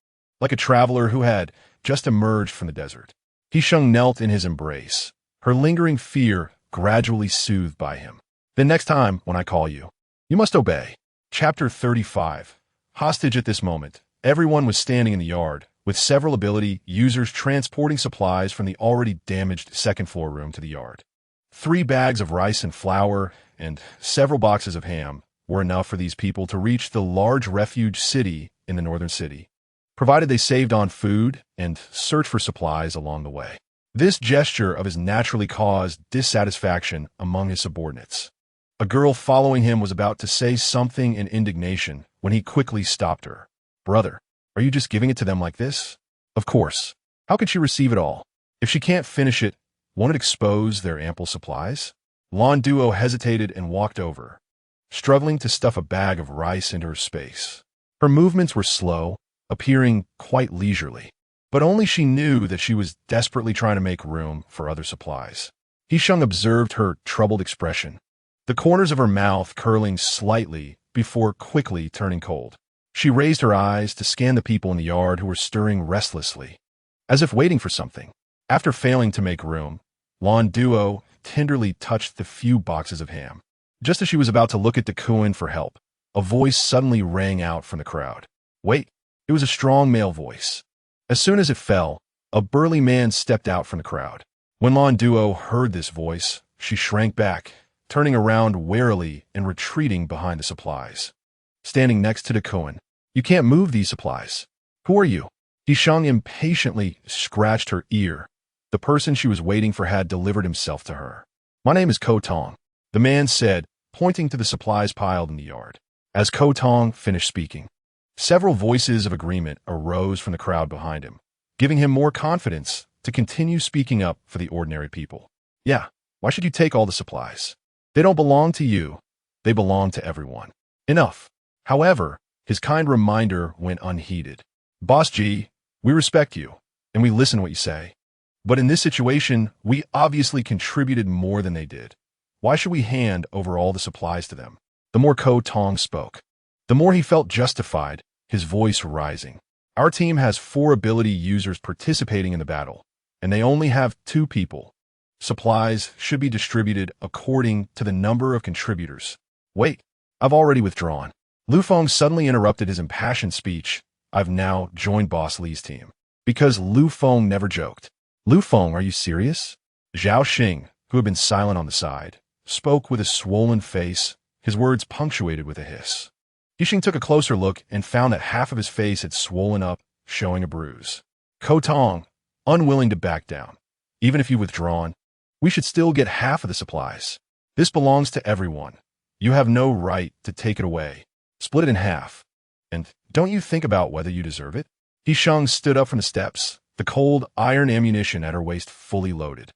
like a traveler who had just emerged from the desert. He Sheng knelt in his embrace, her lingering fear gradually soothed by him. Then next time, when I call you, you must obey. Chapter 35. Hostage at this moment, everyone was standing in the yard, with several ability users transporting supplies from the already damaged second-floor room to the yard. 3 bags of rice and flour and several boxes of ham were enough for these people to reach the large refuge city in the northern city, provided they saved on food and searched for supplies along the way. This gesture of his naturally caused dissatisfaction among his subordinates. A girl following him was about to say something in indignation when he quickly stopped her. Brother, are you just giving it to them like this? Of course. How could she receive it all? If she can't finish it, won't it expose their ample supplies? Lan Duo hesitated and walked over, struggling to stuff a bag of rice into her space. Her movements were slow, appearing quite leisurely, but only she knew that she was desperately trying to make room for other supplies. He Sheng observed her troubled expression, the corners of her mouth curling slightly before quickly turning cold. She raised her eyes to scan the people in the yard who were stirring restlessly, as if waiting for something. After failing to make room, Lan Duo tenderly touched the few boxes of ham. Just as she was about to look at Duan for help, a voice suddenly rang out from the crowd. Wait, it was a strong male voice. As soon as it fell, a burly man stepped out from the crowd. When Lan Duo heard this voice, she shrank back, turning around warily and retreating behind the supplies. Standing next to Duan, you can't move these supplies. Who are you? He Sheng impatiently scratched her ear. The person she was waiting for had delivered himself to her. My name is Ko Tong, the man said, pointing to the supplies piled in the yard. As Ko Tong finished speaking, several voices of agreement arose from the crowd behind him, giving him more confidence to continue speaking up for the ordinary people. Yeah, why should you take all the supplies? They don't belong to you. They belong to everyone. Enough. However, his kind reminder went unheeded. Boss G, we respect you, and we listen to what you say. But in this situation, we obviously contributed more than they did. Why should we hand over all the supplies to them? The more Ko Tong spoke, the more he felt justified, his voice rising. Our team has 4 ability users participating in the battle, and they only have 2 people. Supplies should be distributed according to the number of contributors. Wait, I've already withdrawn. Lu Feng suddenly interrupted his impassioned speech. I've now joined Boss Li's team. Because Lu Feng never joked. Lu Feng, are you serious? Zhao Xing, who had been silent on the side, spoke with a swollen face, his words punctuated with a hiss. He Sheng took a closer look and found that half of his face had swollen up, showing a bruise. Ko Tong, unwilling to back down. Even if you've withdrawn, we should still get half of the supplies. This belongs to everyone. You have no right to take it away. Split it in half. And don't you think about whether you deserve it? He Sheng stood up from the steps, the cold iron ammunition at her waist fully loaded.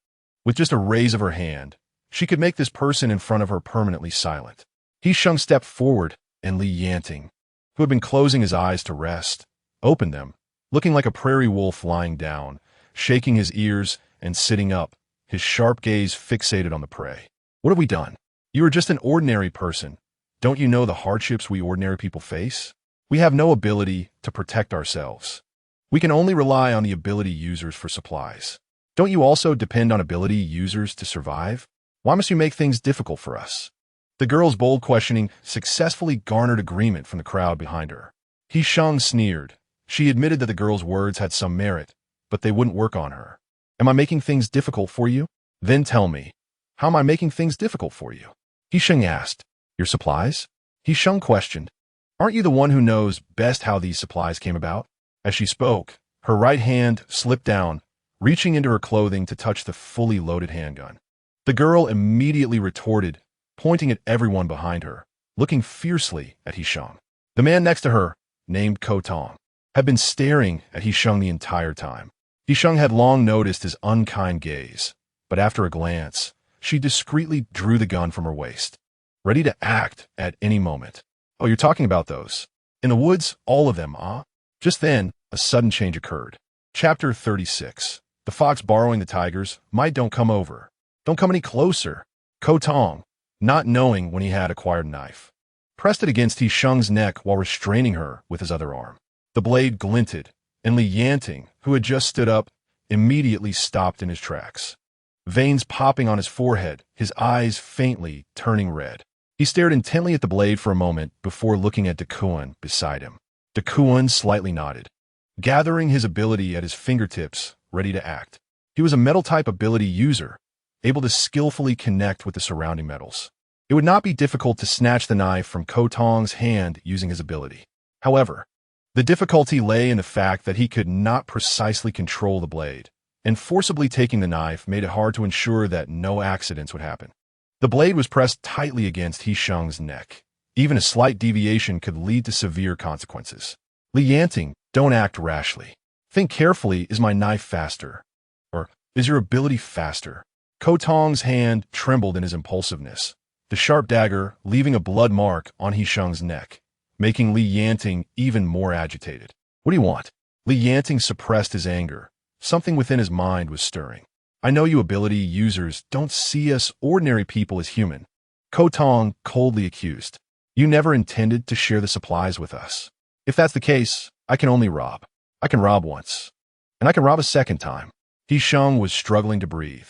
With just a raise of her hand, she could make this person in front of her permanently silent. He Sheng stepped forward, and Li Yanting, who had been closing his eyes to rest, opened them, looking like a prairie wolf lying down, shaking his ears and sitting up, his sharp gaze fixated on the prey. What have we done? You are just an ordinary person. Don't you know the hardships we ordinary people face? We have no ability to protect ourselves. We can only rely on the ability users for supplies. Don't you also depend on ability users to survive? Why must you make things difficult for us? The girl's bold questioning successfully garnered agreement from the crowd behind her. He Sheng sneered. She admitted that the girl's words had some merit, but they wouldn't work on her. Am I making things difficult for you? Then tell me, how am I making things difficult for you? He Sheng asked. Your supplies? He Sheng questioned. Aren't you the one who knows best how these supplies came about? As she spoke, her right hand slipped down, reaching into her clothing to touch the fully loaded handgun. The girl immediately retorted, pointing at everyone behind her, looking fiercely at He Sheng. The man next to her, named Ko Tong, had been staring at He Sheng the entire time. He Sheng had long noticed his unkind gaze, but after a glance, she discreetly drew the gun from her waist, ready to act at any moment. Oh, you're talking about those. In the woods, all of them, ah? Just then, a sudden change occurred. Chapter 36. The fox borrowing the tiger's might. Don't come over. Don't come any closer. Ko Tong, not knowing when he had acquired a knife, pressed it against He Sheng's neck while restraining her with his other arm. The blade glinted, and Yanting, who had just stood up, immediately stopped in his tracks. Veins popping on his forehead, his eyes faintly turning red. He stared intently at the blade for a moment before looking at Duan beside him. Duan slightly nodded, gathering his ability at his fingertips, ready to act. He was a metal-type ability user, able to skillfully connect with the surrounding metals. It would not be difficult to snatch the knife from Ko Tong's hand using his ability. However, the difficulty lay in the fact that he could not precisely control the blade, and forcibly taking the knife made it hard to ensure that no accidents would happen. The blade was pressed tightly against He Sheng's neck. Even a slight deviation could lead to severe consequences. Yanting, don't act rashly. Think carefully, is my knife faster? Or is your ability faster? Ko Tong's hand trembled in his impulsiveness, the sharp dagger leaving a blood mark on He Sheng's neck, making Yanting even more agitated. What do you want? Yanting suppressed his anger. Something within his mind was stirring. I know you ability users don't see us ordinary people as human, Ko Tong coldly accused. You never intended to share the supplies with us. If that's the case, I can only rob. I can rob once, and I can rob a second time. He Sheng was struggling to breathe.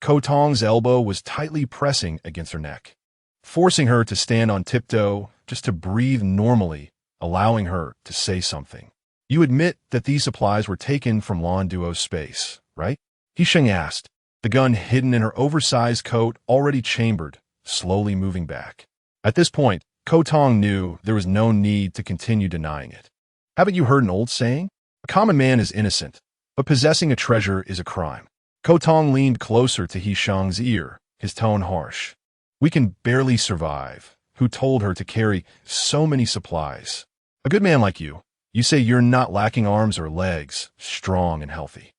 Ko Tong's elbow was tightly pressing against her neck, forcing her to stand on tiptoe just to breathe normally, allowing her to say something. You admit that these supplies were taken from Lan Duo's space, right? He Sheng asked, the gun hidden in her oversized coat already chambered, slowly moving back. At this point, Ko Tong knew there was no need to continue denying it. Haven't you heard an old saying? A common man is innocent, but possessing a treasure is a crime. Ko Tong leaned closer to He Sheng's ear, his tone harsh. We can barely survive. Who told her to carry so many supplies? A good man like you. You say you're not lacking arms or legs, strong and healthy.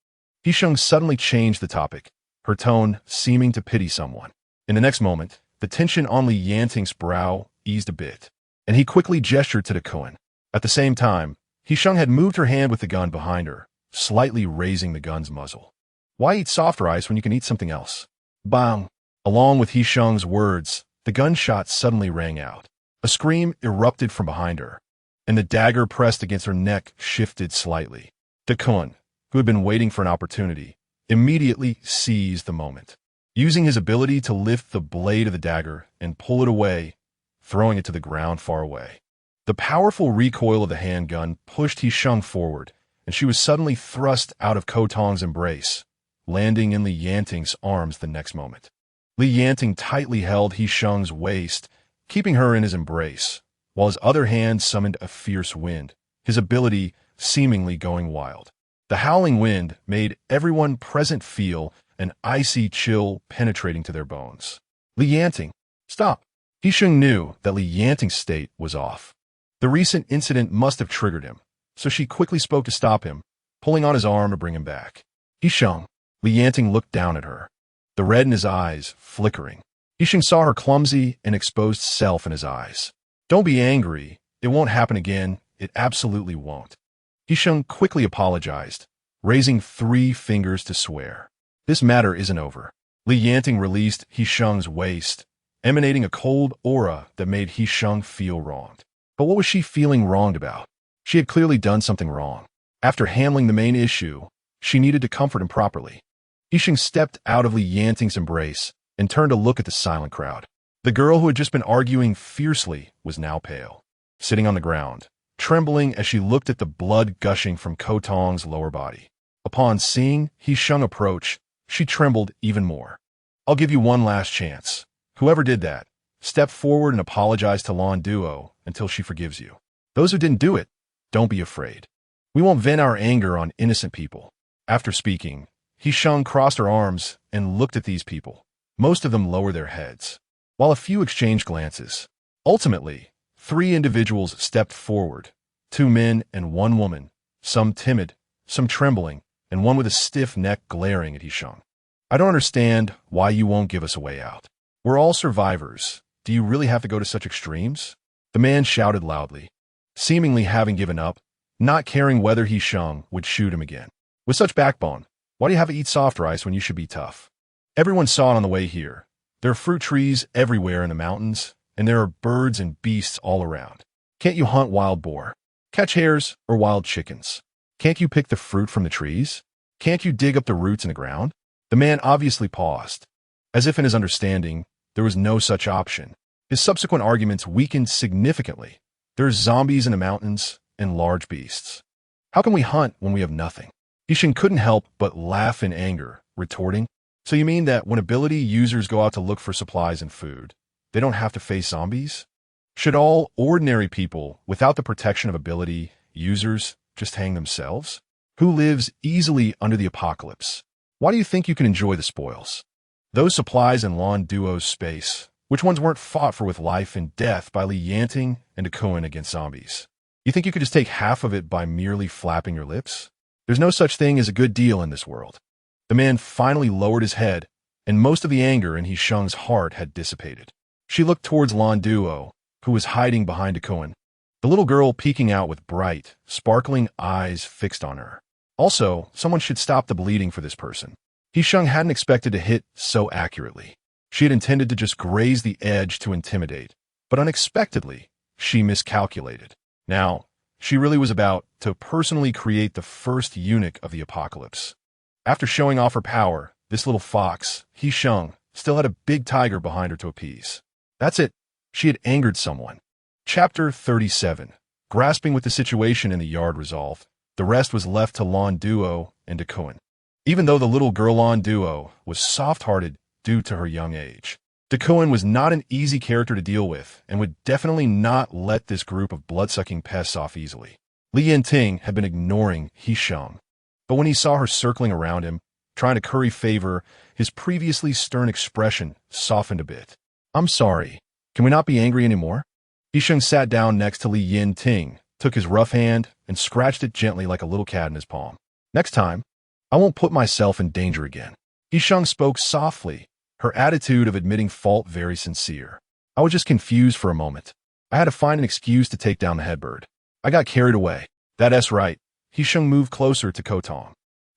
He Sheng suddenly changed the topic, her tone seeming to pity someone. In the next moment, the tension on Yanting's brow eased a bit, and he quickly gestured to Duan. At the same time, He Sheng had moved her hand with the gun behind her, slightly raising the gun's muzzle. Why eat softer ice when you can eat something else? Bang! Along with He Sheng's words, the gunshot suddenly rang out. A scream erupted from behind her, and the dagger pressed against her neck shifted slightly. Duan, who had been waiting for an opportunity, immediately seized the moment, using his ability to lift the blade of the dagger and pull it away, throwing it to the ground far away. The powerful recoil of the handgun pushed He Sheng forward, and she was suddenly thrust out of Ko Tong's embrace, landing in Yanting's arms the next moment. Yanting tightly held He Sheng's waist, keeping her in his embrace, while his other hand summoned a fierce wind, his ability seemingly going wild. The howling wind made everyone present feel an icy chill penetrating to their bones. Yanting, stop! He Sheng knew that Yanting's state was off. The recent incident must have triggered him, so she quickly spoke to stop him, pulling on his arm to bring him back. He Sheng. Yanting looked down at her, the red in his eyes flickering. He Sheng saw her clumsy and exposed self in his eyes. Don't be angry. It won't happen again. It absolutely won't. He Sheng quickly apologized, raising 3 fingers to swear. This matter isn't over. Yanting released He Sheng's waist, emanating a cold aura that made He Sheng feel wronged. But what was she feeling wronged about? She had clearly done something wrong. After handling the main issue, she needed to comfort him properly. He Sheng stepped out of Yanting's embrace and turned to look at the silent crowd. The girl who had just been arguing fiercely was now pale, sitting on the ground, trembling as she looked at the blood gushing from Ko Tong's lower body. Upon seeing He Sheng approach, she trembled even more. I'll give you one last chance. Whoever did that, step forward and apologize to Lan Duo until she forgives you. Those who didn't do it, don't be afraid. We won't vent our anger on innocent people. After speaking, He Sheng crossed her arms and looked at these people. Most of them lowered their heads, while a few exchanged glances. Ultimately, 3 individuals stepped forward, 2 men and 1 woman, some timid, some trembling, and one with a stiff neck glaring at He Sheng. I don't understand why you won't give us a way out. We're all survivors. Do you really have to go to such extremes? The man shouted loudly, seemingly having given up, not caring whether He Sheng would shoot him again. With such backbone, why do you have to eat soft rice when you should be tough? Everyone saw it on the way here. There are fruit trees everywhere in the mountains, and there are birds and beasts all around. Can't you hunt wild boar? Catch hares or wild chickens? Can't you pick the fruit from the trees? Can't you dig up the roots in the ground? The man obviously paused. As if in his understanding, there was no such option. His subsequent arguments weakened significantly. There's zombies in the mountains and large beasts. How can we hunt when we have nothing? He Sheng couldn't help but laugh in anger, retorting, "So you mean that when ability users go out to look for supplies and food, they don't have to face zombies? Should all ordinary people, without the protection of ability users, just hang themselves? Who lives easily under the apocalypse? Why do you think you can enjoy the spoils? Those supplies in Lon Duo's space, which ones weren't fought for with life and death by Yanting and Duan against zombies? You think you could just take half of it by merely flapping your lips? There's no such thing as a good deal in this world." The man finally lowered his head, and most of the anger in He Sheng's heart had dissipated. She looked towards Lon Duo, who was hiding behind Duan, the little girl peeking out with bright, sparkling eyes fixed on her. Also, someone should stop the bleeding for this person. He Sheng hadn't expected to hit so accurately. She had intended to just graze the edge to intimidate, but unexpectedly, she miscalculated. Now, she really was about to personally create the first eunuch of the apocalypse. After showing off her power, this little fox, He Sheng, still had a big tiger behind her to appease. That's it. She had angered someone. Chapter 37. Grasping with the situation in the yard resolved, the rest was left to Lon Duo and Duan. Even though the little girl Lon Duo was soft-hearted due to her young age, Duan was not an easy character to deal with and would definitely not let this group of blood-sucking pests off easily. Yanting had been ignoring He Sheng, but when he saw her circling around him, trying to curry favor, his previously stern expression softened a bit. "I'm sorry. Can we not be angry anymore?" He Sheng sat down next to Yanting, took his rough hand, and scratched it gently like a little cat in his palm. "Next time, I won't put myself in danger again." He Sheng spoke softly, her attitude of admitting fault very sincere. "I was just confused for a moment. I had to find an excuse to take down the headbird. I got carried away." "That's right." He Sheng moved closer to Kotong,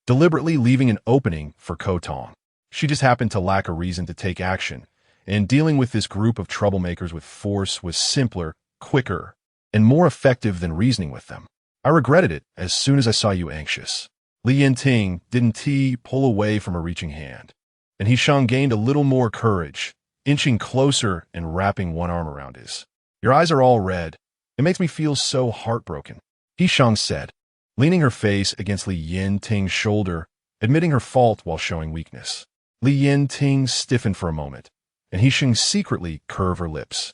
deliberately leaving an opening for Kotong. She just happened to lack a reason to take action, and dealing with this group of troublemakers with force was simpler, quicker, and more effective than reasoning with them. "I regretted it as soon as I saw you anxious." Yanting didn't pull away from her reaching hand, and He Sheng gained a little more courage, inching closer and wrapping one arm around his. "Your eyes are all red. It makes me feel so heartbroken," He Sheng said, leaning her face against Yanting's shoulder, admitting her fault while showing weakness. Yanting stiffened for a moment, and He Sheng secretly curved her lips.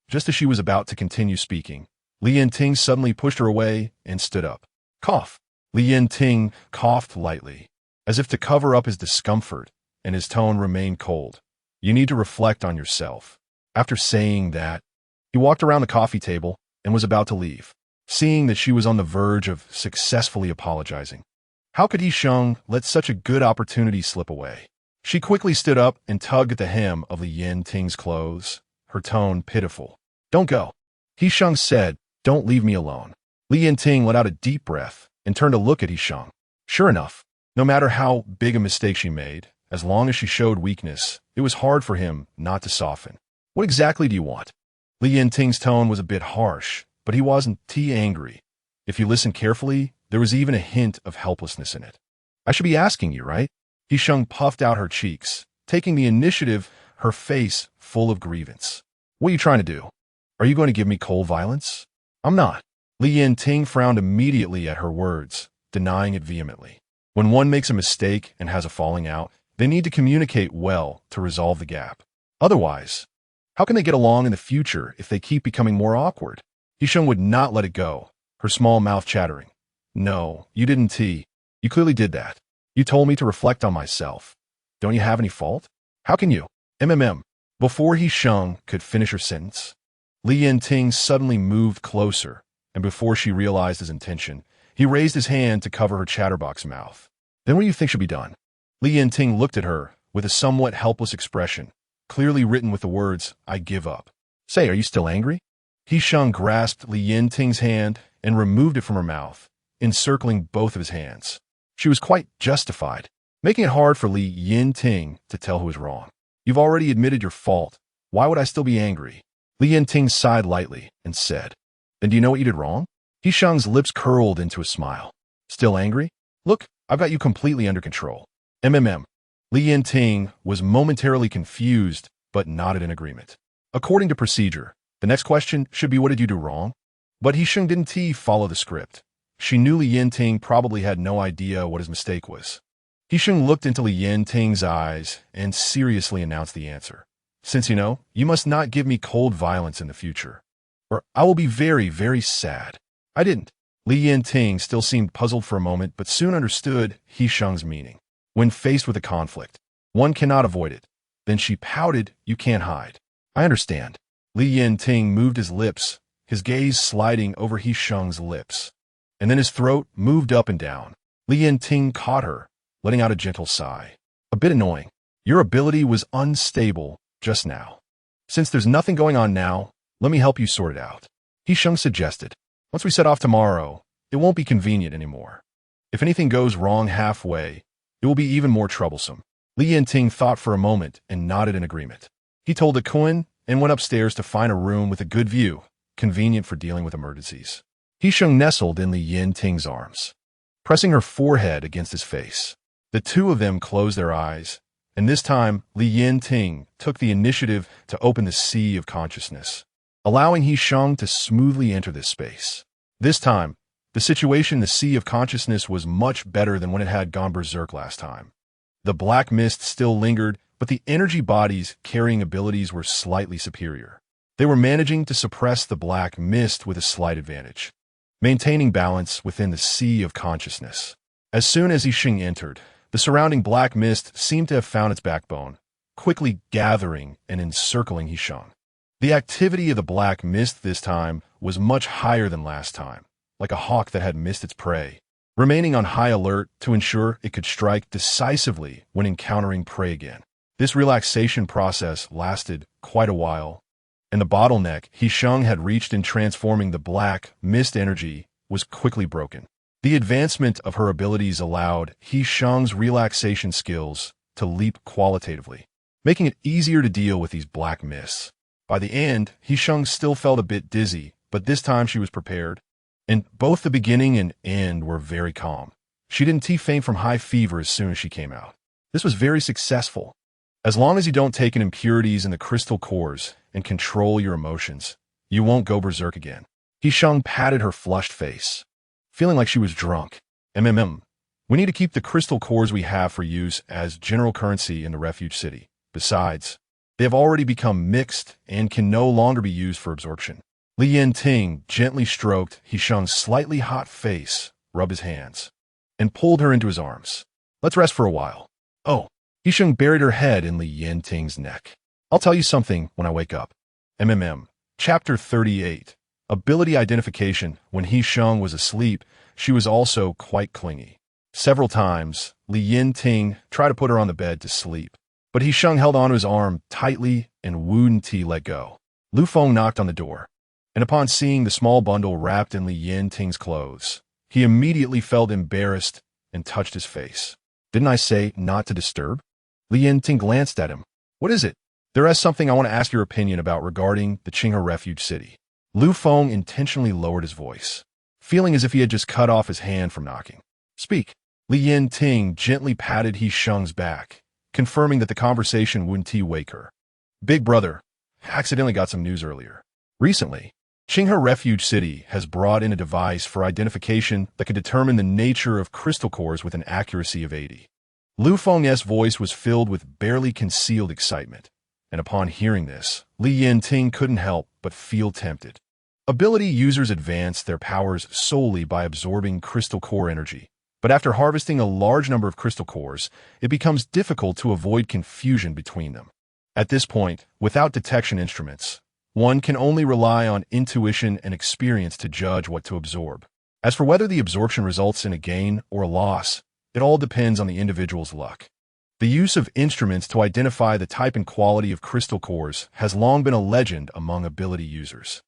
Just as she was about to continue speaking, Yanting suddenly pushed her away and stood up. "Cough." Yanting coughed lightly, as if to cover up his discomfort, and his tone remained cold. "You need to reflect on yourself." After saying that, he walked around the coffee table and was about to leave, seeing that she was on the verge of successfully apologizing. How could He Sheng let such a good opportunity slip away? She quickly stood up and tugged at the hem of Yanting's clothes, her tone pitiful. "Don't go," He Sheng said. "Don't leave me alone." Yanting let out a deep breath and turned to look at He Sheng. Sure enough, no matter how big a mistake she made, as long as she showed weakness, it was hard for him not to soften. "What exactly do you want?" Yanting's tone was a bit harsh, but he wasn't angry. If you listened carefully, there was even a hint of helplessness in it. "I should be asking you, right?" He Sheng puffed out her cheeks, taking the initiative, her face full of grievance. "What are you trying to do? Are you going to give me cold violence?" "I'm not." Yanting frowned immediately at her words, denying it vehemently. When one makes a mistake and has a falling out, they need to communicate well to resolve the gap. Otherwise, how can they get along in the future if they keep becoming more awkward? He Sheng would not let it go, her small mouth chattering. "No, you didn't. You clearly did that. You told me to reflect on myself. Don't you have any fault? How can you?" Before He Sheng could finish her sentence, Yanting suddenly moved closer, and before she realized his intention, he raised his hand to cover her chatterbox mouth. "Then what do you think should be done?" Yanting looked at her with a somewhat helpless expression, clearly written with the words, "I give up." "Say, are you still angry?" He Sheng grasped Yanting's hand and removed it from her mouth, encircling both of his hands. She was quite justified, making it hard for Li Yanting to tell who was wrong. You've already admitted your fault. Why would I still be angry? Li Yanting sighed lightly and said, Then do you know what you did wrong? He Sheng's lips curled into a smile. Still angry? Look, I've got you completely under control. Li Yanting was momentarily confused, but nodded in agreement. According to procedure, the next question should be what did you do wrong? But He Sheng didn't follow the script. She knew Li Yanting probably had no idea what his mistake was. He Sheng looked into Li Yanting's eyes and seriously announced the answer. Since you know, you must not give me cold violence in the future, or I will be very, very sad. I didn't. Li Yanting still seemed puzzled for a moment, but soon understood He Sheng's meaning. When faced with a conflict, one cannot avoid it. Then she pouted, You can't hide. I understand. Li Yanting moved his lips, his gaze sliding over He Sheng's lips. And then his throat moved up and down. Li Yanting caught her, letting out a gentle sigh. A bit annoying. Your ability was unstable just now. Since there's nothing going on now, let me help you sort it out. He Sheng suggested. Once we set off tomorrow, it won't be convenient anymore. If anything goes wrong halfway, it will be even more troublesome. Li Yanting thought for a moment and nodded in agreement. He told the Kuan and went upstairs to find a room with a good view, convenient for dealing with emergencies. He Sheng nestled in Li Yanting's arms, pressing her forehead against his face. The two of them closed their eyes, and this time Li Yanting took the initiative to open the sea of consciousness, allowing He Sheng to smoothly enter this space. This time, the situation in the sea of consciousness was much better than when it had gone berserk last time. The black mist still lingered, but the energy bodies carrying abilities were slightly superior. They were managing to suppress the black mist with a slight advantage, maintaining balance within the sea of consciousness. As soon as He Sheng entered, the surrounding black mist seemed to have found its backbone, quickly gathering and encircling He Sheng. The activity of the black mist this time was much higher than last time, like a hawk that had missed its prey, remaining on high alert to ensure it could strike decisively when encountering prey again. This relaxation process lasted quite a while, and the bottleneck He Sheng had reached in transforming the black mist energy was quickly broken. The advancement of her abilities allowed He Sheng's relaxation skills to leap qualitatively, making it easier to deal with these black mists. By the end, He Sheng still felt a bit dizzy, but this time she was prepared, and both the beginning and end were very calm. She didn't faint from high fever as soon as she came out. This was very successful. As long as you don't take in impurities in the crystal cores and control your emotions, you won't go berserk again. He Sheng patted her flushed face, feeling like she was drunk. We need to keep the crystal cores we have for use as general currency in the refuge city. Besides, they have already become mixed and can no longer be used for absorption. Li Yanting gently stroked He Sheng's slightly hot face, rubbed his hands, and pulled her into his arms. Let's rest for a while. Oh. He Sheng buried her head in Li Yanting's neck. I'll tell you something when I wake up. Chapter 38. Ability Identification. When He Sheng was asleep, she was also quite clingy. Several times, Li Yanting tried to put her on the bed to sleep, but He Sheng held onto his arm tightly and wouldn't let go. Lu Feng knocked on the door, and upon seeing the small bundle wrapped in Li Yanting's clothes, he immediately felt embarrassed and touched his face. Didn't I say not to disturb? Li Yanting glanced at him. What is it? There is something I want to ask your opinion about regarding the Qinghe refuge city. Lu Feng intentionally lowered his voice, feeling as if he had just cut off his hand from knocking. Speak. Li Yanting gently patted He Sheng's back, confirming that the conversation wouldn't wake her. Big brother, accidentally got some news earlier. Recently, Qinghe refuge city has brought in a device for identification that could determine the nature of crystal cores with an accuracy of 80. Lu Feng's voice was filled with barely concealed excitement, and upon hearing this, Li Yanting couldn't help but feel tempted. Ability users advance their powers solely by absorbing crystal core energy, but after harvesting a large number of crystal cores, it becomes difficult to avoid confusion between them. At this point, without detection instruments, one can only rely on intuition and experience to judge what to absorb. As for whether the absorption results in a gain or a loss, it all depends on the individual's luck. The use of instruments to identify the type and quality of crystal cores has long been a legend among ability users.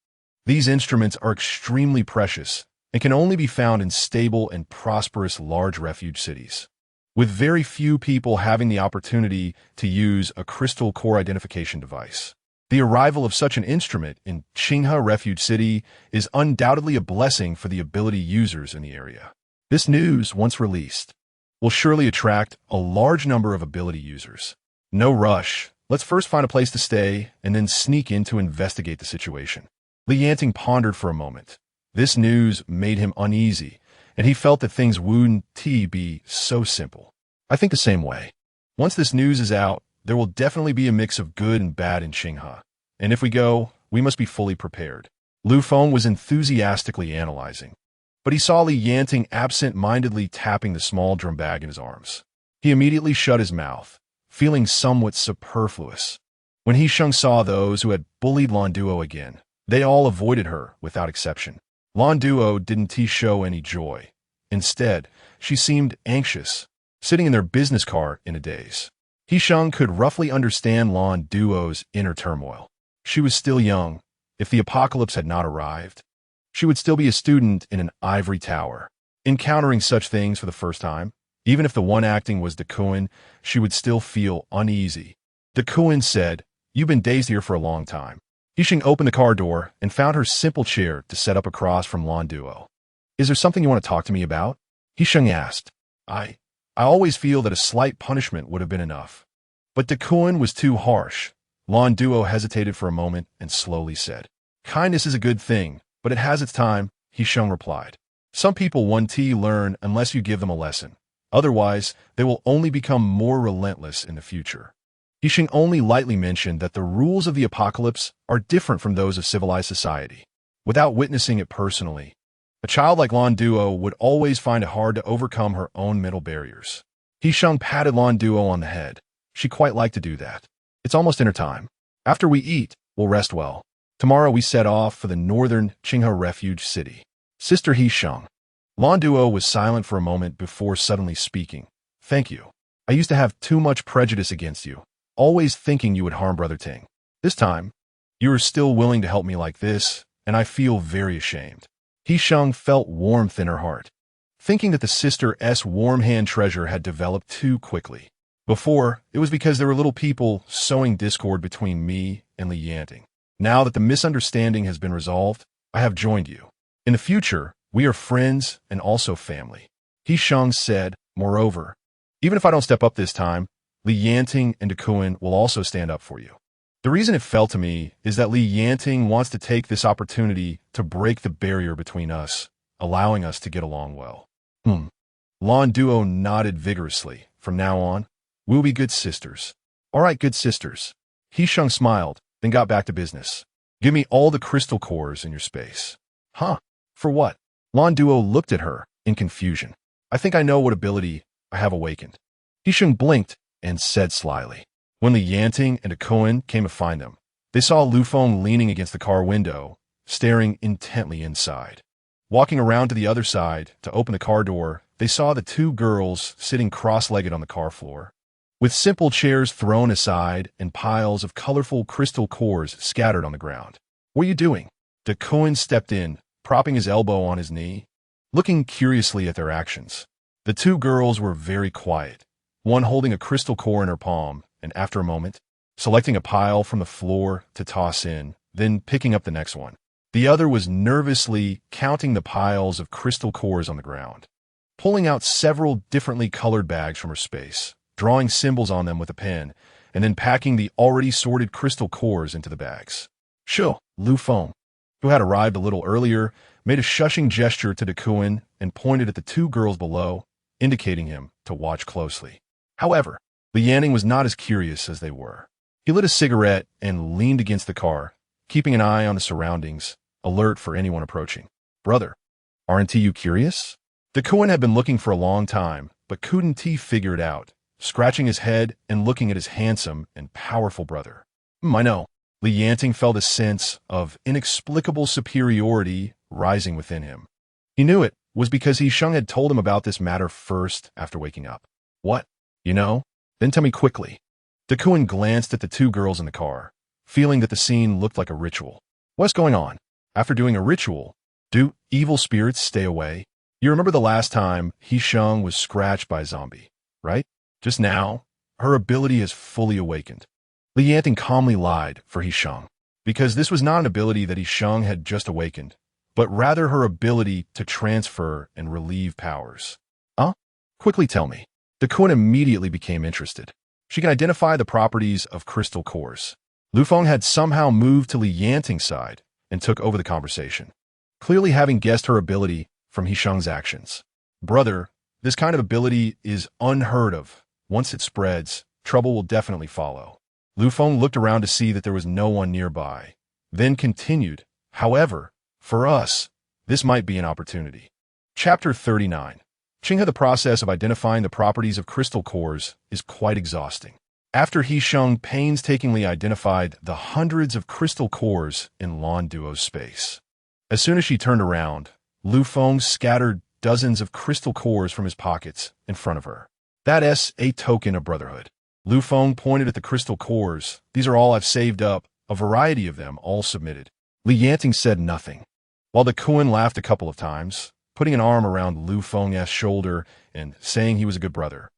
These instruments are extremely precious and can only be found in stable and prosperous large refuge cities, with very few people having the opportunity to use a crystal core identification device. The arrival of such an instrument in Qinghe Refuge City is undoubtedly a blessing for the ability users in the area. This news, once released, will surely attract a large number of ability users. No rush. Let's first find a place to stay and then sneak in to investigate the situation. Li Yanting pondered for a moment. This news made him uneasy, and he felt that things wouldn't be so simple. I think the same way. Once this news is out, there will definitely be a mix of good and bad in Qinghe, and if we go, we must be fully prepared. Lu Feng was enthusiastically analyzing, but he saw Li Yanting absent-mindedly tapping the small drum bag in his arms. He immediately shut his mouth, feeling somewhat superfluous. When He Sheng saw those who had bullied Lan Duo again, they all avoided her without exception. Lan Duo didn't show any joy. Instead, she seemed anxious, sitting in their business car in a daze. He Sheng could roughly understand Lan Duo's inner turmoil. She was still young. If the apocalypse had not arrived, she would still be a student in an ivory tower. Encountering such things for the first time, even if the one acting was Duan, she would still feel uneasy. Duan said, "You've been dazed here for a long time." He Sheng opened the car door and found her simple chair to set up across from Lan Duo. "Is there something you want to talk to me about?" He Sheng asked. I always feel that a slight punishment would have been enough." But Duan was too harsh. Lan Duo hesitated for a moment and slowly said, "Kindness is a good thing, but it has its time," He Sheng replied. "Some people won't learn unless you give them a lesson. Otherwise, they will only become more relentless in the future." He Sheng only lightly mentioned that the rules of the apocalypse are different from those of civilized society. Without witnessing it personally, a child like Lan Duo would always find it hard to overcome her own mental barriers. He Sheng patted Lan Duo on the head. She quite liked to do that. "It's almost dinner time. After we eat, we'll rest well. Tomorrow we set off for the northern Qinghe Refuge City." "Sister He Sheng." Lan Duo was silent for a moment before suddenly speaking. "Thank you. I used to have too much prejudice against you, always thinking you would harm Brother Ting. This time, you are still willing to help me like this, and I feel very ashamed." He Sheng felt warmth in her heart, thinking that the sister's warm hand treasure had developed too quickly. Before, it was because there were little people sowing discord between me and Li Yanting. Now that the misunderstanding has been resolved, I have joined you. In the future, we are friends and also family. He Sheng said, "Moreover, even if I don't step up this time, Li Yanting and Duan will also stand up for you." The reason it fell to me is that Li Yanting wants to take this opportunity to break the barrier between us, allowing us to get along well. Lan Duo nodded vigorously. "From now on, we'll be good sisters." "All right, good sisters." He Sheng smiled, then got back to business. "Give me all the crystal cores in your space." "Huh? For what?" Lan Duo looked at her in confusion. "I think I know what ability I have awakened." He Sheng blinked and said slyly. When Li Yanting and Duan came to find them, they saw Lu Feng leaning against the car window, staring intently inside. Walking around to the other side to open the car door, they saw the two girls sitting cross-legged on the car floor, with simple chairs thrown aside and piles of colorful crystal cores scattered on the ground. "What are you doing?" Duan stepped in, propping his elbow on his knee, looking curiously at their actions. The two girls were very quiet, one holding a crystal core in her palm, and after a moment, selecting a pile from the floor to toss in, then picking up the next one. The other was nervously counting the piles of crystal cores on the ground, pulling out several differently colored bags from her space, drawing symbols on them with a pen, and then packing the already sorted crystal cores into the bags. "Sure." Lu Feng, who had arrived a little earlier, made a shushing gesture to Duan and pointed at the two girls below, indicating him to watch closely. However, Li Yanting was not as curious as they were. He lit a cigarette and leaned against the car, keeping an eye on the surroundings, alert for anyone approaching. "Brother, aren't you curious?" Duan had been looking for a long time, but couldn't figure it out, scratching his head and looking at his handsome and powerful brother. I know." Li Yanting felt a sense of inexplicable superiority rising within him. He knew it was because He Sheng had told him about this matter first after waking up. "What? You know? Then tell me quickly." Duan glanced at the two girls in the car, feeling that the scene looked like a ritual. "What's going on?" After doing a ritual, Do evil spirits stay away? You remember the last time He Sheng was scratched by a zombie, right? Just now, her ability has fully awakened. Yanting calmly lied for He Sheng, because this was not an ability that He Sheng had just awakened, but rather her ability to transfer and relieve powers. Huh? Quickly tell me. Duan immediately became interested. She can identify the properties of crystal cores. Lu Feng had somehow moved to Yanting's side and took over the conversation, clearly having guessed her ability from He Sheng's actions. Brother, this kind of ability is unheard of. Once it spreads, trouble will definitely follow. Lu Feng looked around to see that there was no one nearby, then continued, however, for us, this might be an opportunity. Chapter 39. Qinghe. The process of identifying the properties of crystal cores is quite exhausting. After He Sheng painstakingly identified the hundreds of crystal cores in Lan Duo's space, as soon as she turned around, Lu Feng scattered dozens of crystal cores from his pockets in front of her. That's a token of brotherhood. Lu Feng pointed at the crystal cores. These are all I've saved up, a variety of them, all submitted. Yanting said nothing, while Duan laughed a couple of times, putting an arm around Lu Feng's shoulder and saying he was a good brother.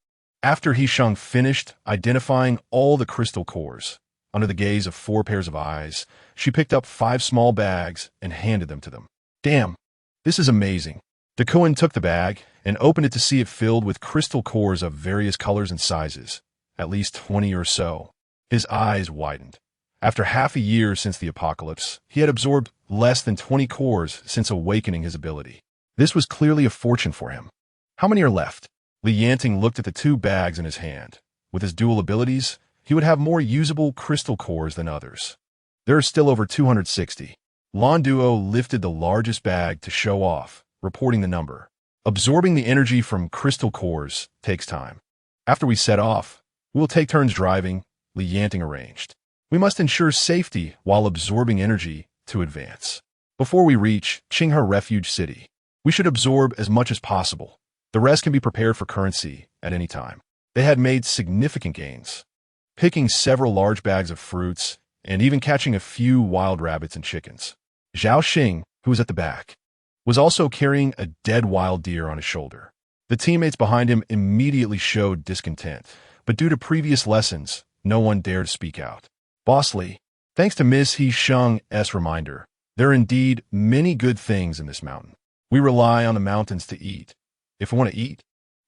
After He Sheng finished identifying all the crystal cores, under the gaze of 4 pairs of eyes, she picked up 5 small bags and handed them to them. Damn, this is amazing. Duan took the bag and opened it to see it filled with crystal cores of various colors and sizes, at least 20 or so. His eyes widened. After half a year since the apocalypse, he had absorbed less than 20 cores since awakening his ability. This was clearly a fortune for him. How many are left? Yanting looked at the 2 bags in his hand. With his dual abilities, he would have more usable crystal cores than others. There are still over 260. Lan Duo lifted the largest bag to show off, reporting the number. Absorbing the energy from crystal cores takes time. After we set off, we will take turns driving, Yanting arranged. We must ensure safety while absorbing energy to advance. Before we reach Qinghe Refuge City, we should absorb as much as possible. The rest can be prepared for currency at any time. They had made significant gains, picking several large bags of fruits and even catching a few wild rabbits and chickens. Zhao Xing, who was at the back, was also carrying a dead wild deer on his shoulder. The teammates behind him immediately showed discontent, but due to previous lessons, no one dared speak out. Boss Lee, thanks to Ms. He Sheng's reminder, there are indeed many good things in this mountain. We rely on the mountains to eat. If we want to eat,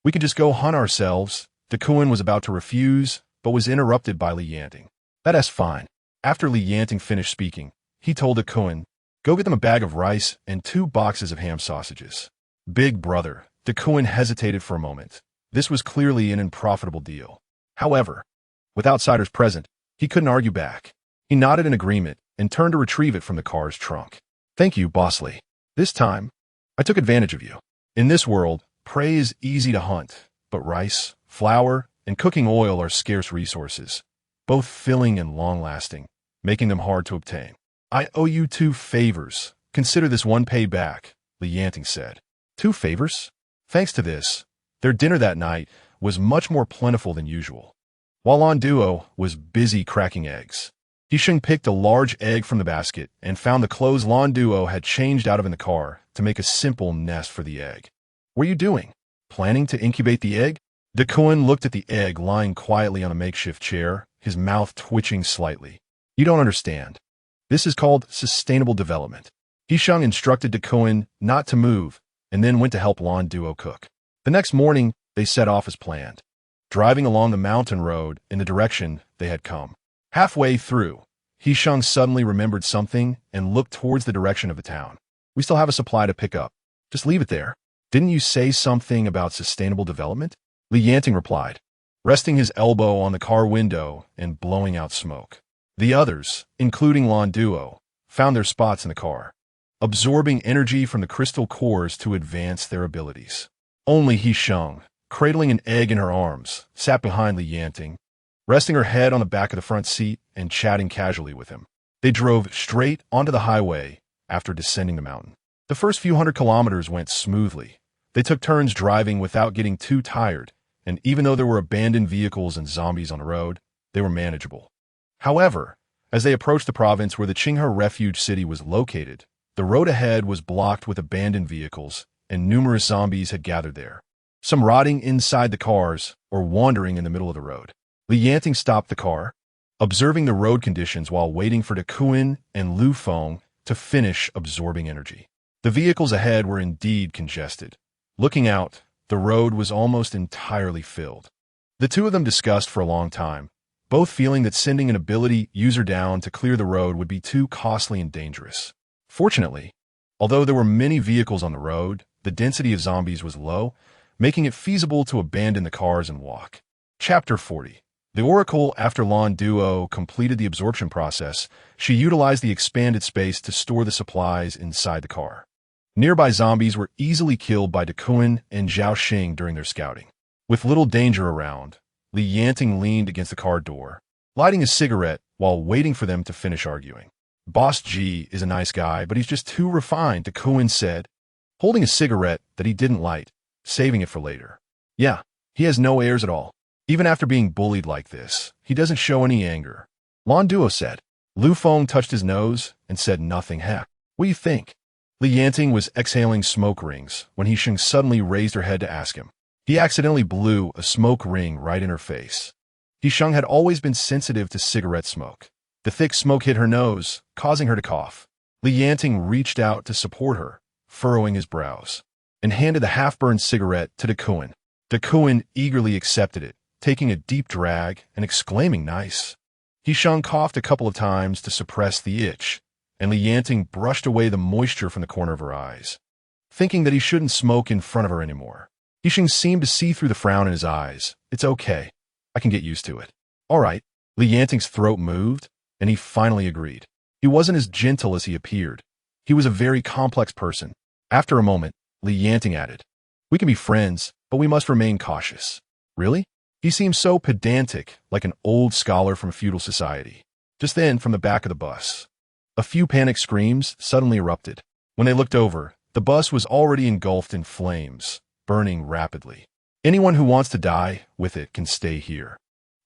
we could just go hunt ourselves. Duan was about to refuse, but was interrupted by Yanting. That's fine. After Yanting finished speaking, he told Duan, go get them a bag of rice and 2 boxes of ham sausages. Big brother, Duan hesitated for a moment. This was clearly an unprofitable deal. However, with outsiders present, he couldn't argue back. He nodded in agreement and turned to retrieve it from the car's trunk. Thank you, Boss Lee. This time, I took advantage of you. In this world, prey is easy to hunt, but rice, flour, and cooking oil are scarce resources, both filling and long-lasting, making them hard to obtain. I owe you 2 favors. Consider this one paid back, Yanting said. 2 favors? Thanks to this, their dinner that night was much more plentiful than usual. While Lan Duo was busy cracking eggs, He Sheng picked a large egg from the basket and found the clothes Lan Duo had changed out of in the car to make a simple nest for the egg. What are you doing? Planning to incubate the egg? Duan looked at the egg lying quietly on a makeshift chair, his mouth twitching slightly. You don't understand. This is called sustainable development. He Sheng instructed Duan not to move and then went to help Lan Duo cook. The next morning, they set off as planned, driving along the mountain road in the direction they had come. Halfway through, He Sheng suddenly remembered something and looked towards the direction of the town. We still have a supply to pick up. Just leave it there. Didn't you say something about sustainable development? Yanting replied, resting his elbow on the car window and blowing out smoke. The others, including Lan Duo, found their spots in the car, absorbing energy from the crystal cores to advance their abilities. Only He Sheng, cradling an egg in her arms, sat behind Yanting, resting her head on the back of the front seat and chatting casually with him. They drove straight onto the highway after descending the mountain. The first few 100 kilometers went smoothly. They took turns driving without getting too tired, and even though there were abandoned vehicles and zombies on the road, they were manageable. However, as they approached the province where the Qinghe Refuge City was located, The road ahead was blocked with abandoned vehicles, and numerous zombies had gathered there. Some rotting inside the cars or wandering in the middle of the road. Yanting stopped the car, observing the road conditions while waiting for Duan and Lu Feng to finish absorbing energy. The vehicles ahead were indeed congested. Looking out, the road was almost entirely filled. The two of them discussed for a long time, both feeling that sending an ability user down to clear the road would be too costly and dangerous. Fortunately, although there were many vehicles on the road, the density of zombies was low, making it feasible to abandon the cars and walk. Chapter 40. The Oracle, after Lan Duo completed the absorption process, she utilized the expanded space to store the supplies inside the car. Nearby zombies were easily killed by Duan and He Sheng during their scouting. With little danger around, Yanting leaned against the car door, lighting a cigarette while waiting for them to finish arguing. Boss G is a nice guy, but he's just too refined, Duan said, holding a cigarette that he didn't light, saving it for later. Yeah, he has no airs at all. Even after being bullied like this, he doesn't show any anger. Lan Duo said. Lu Feng touched his nose and said nothing. Heck, what do you think? Yanting was exhaling smoke rings when He Sheng suddenly raised her head to ask him. He accidentally blew a smoke ring right in her face. He Sheng had always been sensitive to cigarette smoke. The thick smoke hit her nose, causing her to cough. Yanting reached out to support her, furrowing his brows, and handed the half-burned cigarette to Duan. Duan eagerly accepted it, taking a deep drag and exclaiming, "Nice." He Sheng coughed a couple of times to suppress the itch, and Yanting brushed away the moisture from the corner of her eyes, thinking that he shouldn't smoke in front of her anymore. He Sheng seemed to see through the frown in his eyes. "It's okay. I can get used to it." "All right." Yanting's throat moved, and he finally agreed. He wasn't as gentle as he appeared. He was a very complex person. After a moment, Yanting added, "We can be friends, but we must remain cautious." "Really?" He seemed so pedantic, like an old scholar from a feudal society. Just then, from the back of the bus, a few panicked screams suddenly erupted. When they looked over, the bus was already engulfed in flames, burning rapidly. "Anyone who wants to die with it can stay here.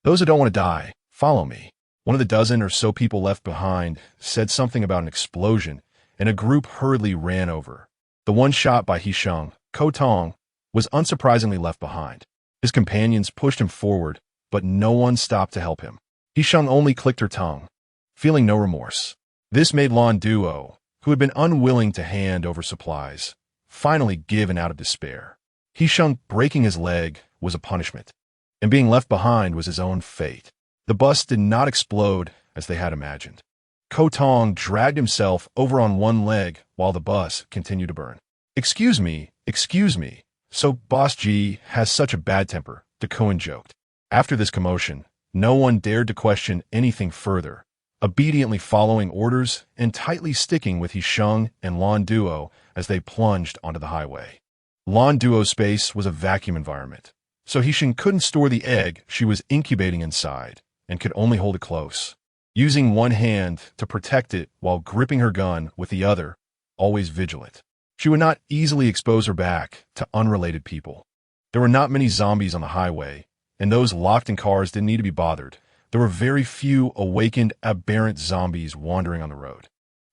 Those who don't want to die, follow me." One of the dozen or so people left behind said something about an explosion, and a group hurriedly ran over. The one shot by He Sheng, Ko Tong, was unsurprisingly left behind. His companions pushed him forward, but no one stopped to help him. He Sheng only clicked her tongue, feeling no remorse. This made Lan Duo, who had been unwilling to hand over supplies, finally give in out of despair. He Sheng breaking his leg was a punishment, and being left behind was his own fate. The bus did not explode as they had imagined. Ko Tong dragged himself over on one leg while the bus continued to burn. Excuse me. So Boss G has such a bad temper," Duan joked. After this commotion, no one dared to question anything further, obediently following orders and tightly sticking with He Sheng and Lan Duo as they plunged onto the highway. Lan Duo's space was a vacuum environment, so He Sheng couldn't store the egg she was incubating inside and could only hold it close, using one hand to protect it while gripping her gun with the other, always vigilant. She would not easily expose her back to unrelated people. There were not many zombies on the highway, and those locked in cars didn't need to be bothered. There were very few awakened, aberrant zombies wandering on the road.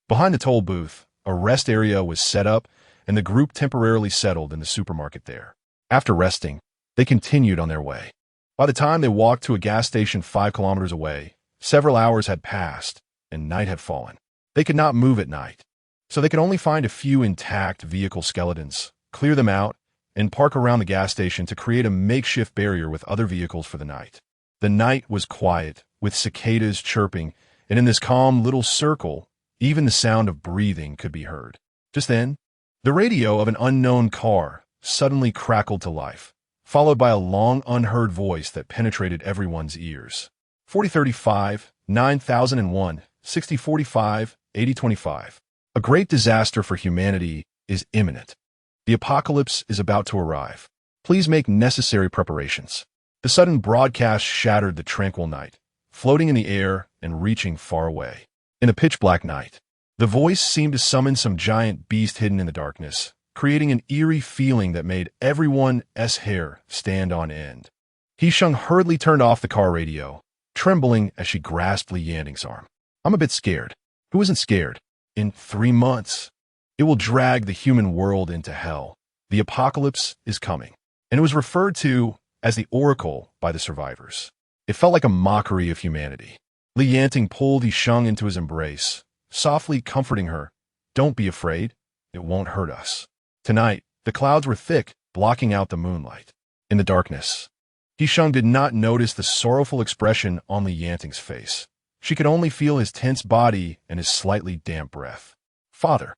Behind the toll booth, a rest area was set up, and the group temporarily settled in the supermarket there. After resting, they continued on their way. By the time they walked to a gas station 5 kilometers away, several hours had passed, and night had fallen. They could not move at night, so they could only find a few intact vehicle skeletons, clear them out, and park around the gas station to create a makeshift barrier with other vehicles for the night. The night was quiet, with cicadas chirping, and in this calm little circle, even the sound of breathing could be heard. Just then, the radio of an unknown car suddenly crackled to life, followed by a long unheard voice that penetrated everyone's ears. 4035, 9001, 6045, 8025. A great disaster for humanity is imminent. The apocalypse is about to arrive. Please make necessary preparations. The sudden broadcast shattered the tranquil night, floating in the air and reaching far away. In a pitch-black night, the voice seemed to summon some giant beast hidden in the darkness, creating an eerie feeling that made everyone's hair stand on end. He Sheng hurriedly turned off the car radio, trembling as she grasped Yanting's arm. "I'm a bit scared." "Who isn't scared? In 3 months, It will drag the human world into hell. The apocalypse is coming. And it was referred to as the Oracle by the survivors. It felt like a mockery of humanity. Yanting pulled He Sheng into his embrace, softly comforting her. Don't be afraid. It won't hurt us. Tonight, the clouds were thick, blocking out the moonlight. In the darkness, He Sheng did not notice the sorrowful expression on Yanting's face. She could only feel his tense body and his slightly damp breath. Father.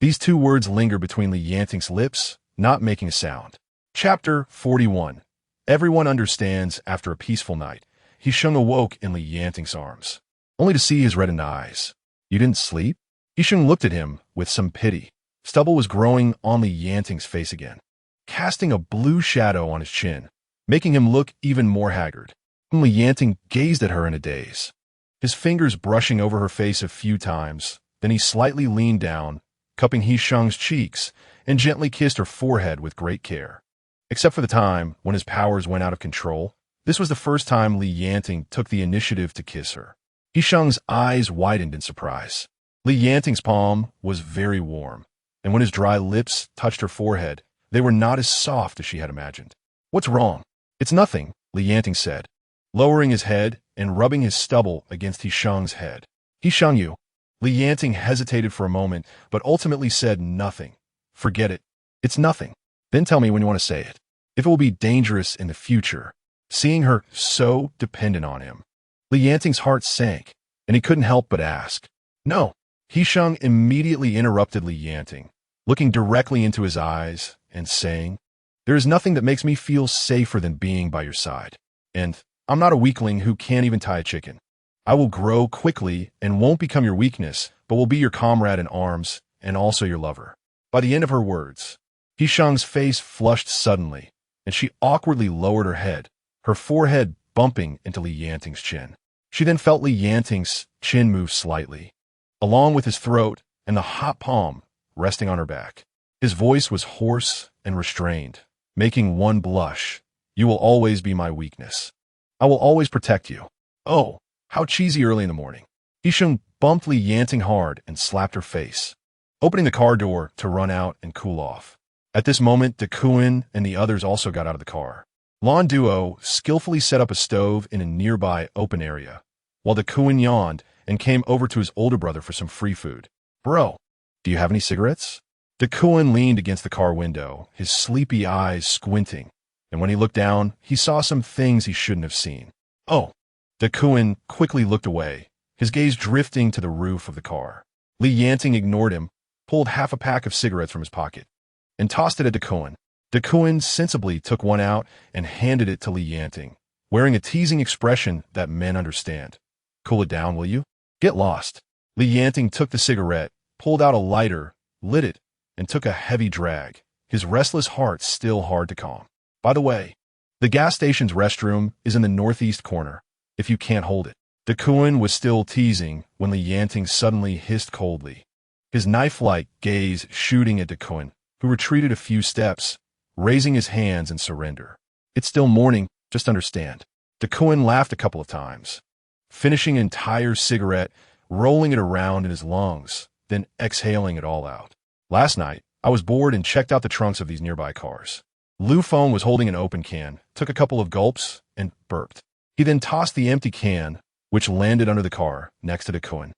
These two words linger between Yanting's lips, not making a sound. Chapter 41. Everyone understands after a peaceful night. He Sheng awoke in Yanting's arms, only to see his reddened eyes. You didn't sleep? He Sheng looked at him with some pity. Stubble was growing on Yanting's face again, casting a blue shadow on his chin, making him look even more haggard. Yanting gazed at her in a daze, his fingers brushing over her face a few times. Then he slightly leaned down, cupping He Sheng's cheeks, and gently kissed her forehead with great care. Except for the time when his powers went out of control, this was the first time Yanting took the initiative to kiss her. He Sheng's eyes widened in surprise. Yanting's palm was very warm, and when his dry lips touched her forehead, they were not as soft as she had imagined. What's wrong? It's nothing, Yanting said, lowering his head and rubbing his stubble against He Sheng's head. He Sheng, you. Yanting hesitated for a moment, but ultimately said nothing. Forget it. It's nothing. Then tell me when you want to say it. If it will be dangerous in the future. Seeing her so dependent on him, Yanting's heart sank, and he couldn't help but ask. No. He Sheng immediately interrupted Yanting, looking directly into his eyes and saying, there is nothing that makes me feel safer than being by your side. And I'm not a weakling who can't even tie a chicken. I will grow quickly and won't become your weakness, but will be your comrade in arms and also your lover. By the end of her words, He Sheng's face flushed suddenly, and she awkwardly lowered her head, her forehead bumping into Yanting's chin. She then felt Yanting's chin move slightly, along with his throat and the hot palm resting on her back. His voice was hoarse and restrained, making one blush. You will always be my weakness. I will always protect you. Oh, how cheesy early in the morning. He Sheng bumped Yanting hard and slapped her face, opening the car door to run out and cool off. At this moment, Duan and the others also got out of the car. Lan Duo skillfully set up a stove in a nearby open area, while Duan yawned and came over to his older brother for some free food. Bro, do you have any cigarettes? Duan leaned against the car window, his sleepy eyes squinting, and when he looked down, he saw some things he shouldn't have seen. Oh. Duan quickly looked away, his gaze drifting to the roof of the car. Yanting ignored him, pulled half a pack of cigarettes from his pocket, and tossed it at Duan. Duan sensibly took one out and handed it to Yanting, wearing a teasing expression that men understand. Cool it down, will you? Get lost. Yanting took the cigarette, pulled out a lighter, lit it, and took a heavy drag, his restless heart still hard to calm. By the way, the gas station's restroom is in the northeast corner, if you can't hold it. Duan was still teasing when Yanting suddenly hissed coldly, his knife-like gaze shooting at Duan, who retreated a few steps, raising his hands in surrender. It's still morning, just understand. Duan laughed a couple of times, finishing an entire cigarette, rolling it around in his lungs, then exhaling it all out. Last night, I was bored and checked out the trunks of these nearby cars. Lu Feng was holding an open can, took a couple of gulps, and burped. He then tossed the empty can, which landed under the car, next to Duan.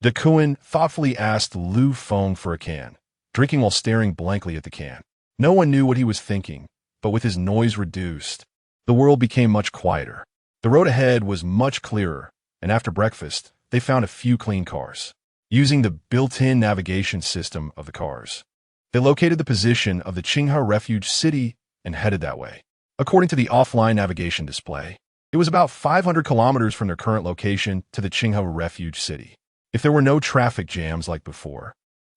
Duan thoughtfully asked Lu Feng for a can, drinking while staring blankly at the can. No one knew what he was thinking, but with his noise reduced, the world became much quieter. The road ahead was much clearer, and after breakfast, they found a few clean cars. Using the built-in navigation system of the cars, they located the position of the Qinghe Refuge City and headed that way. According to the offline navigation display, it was about 500 kilometers from their current location to the Qinghe Refuge City. If there were no traffic jams like before,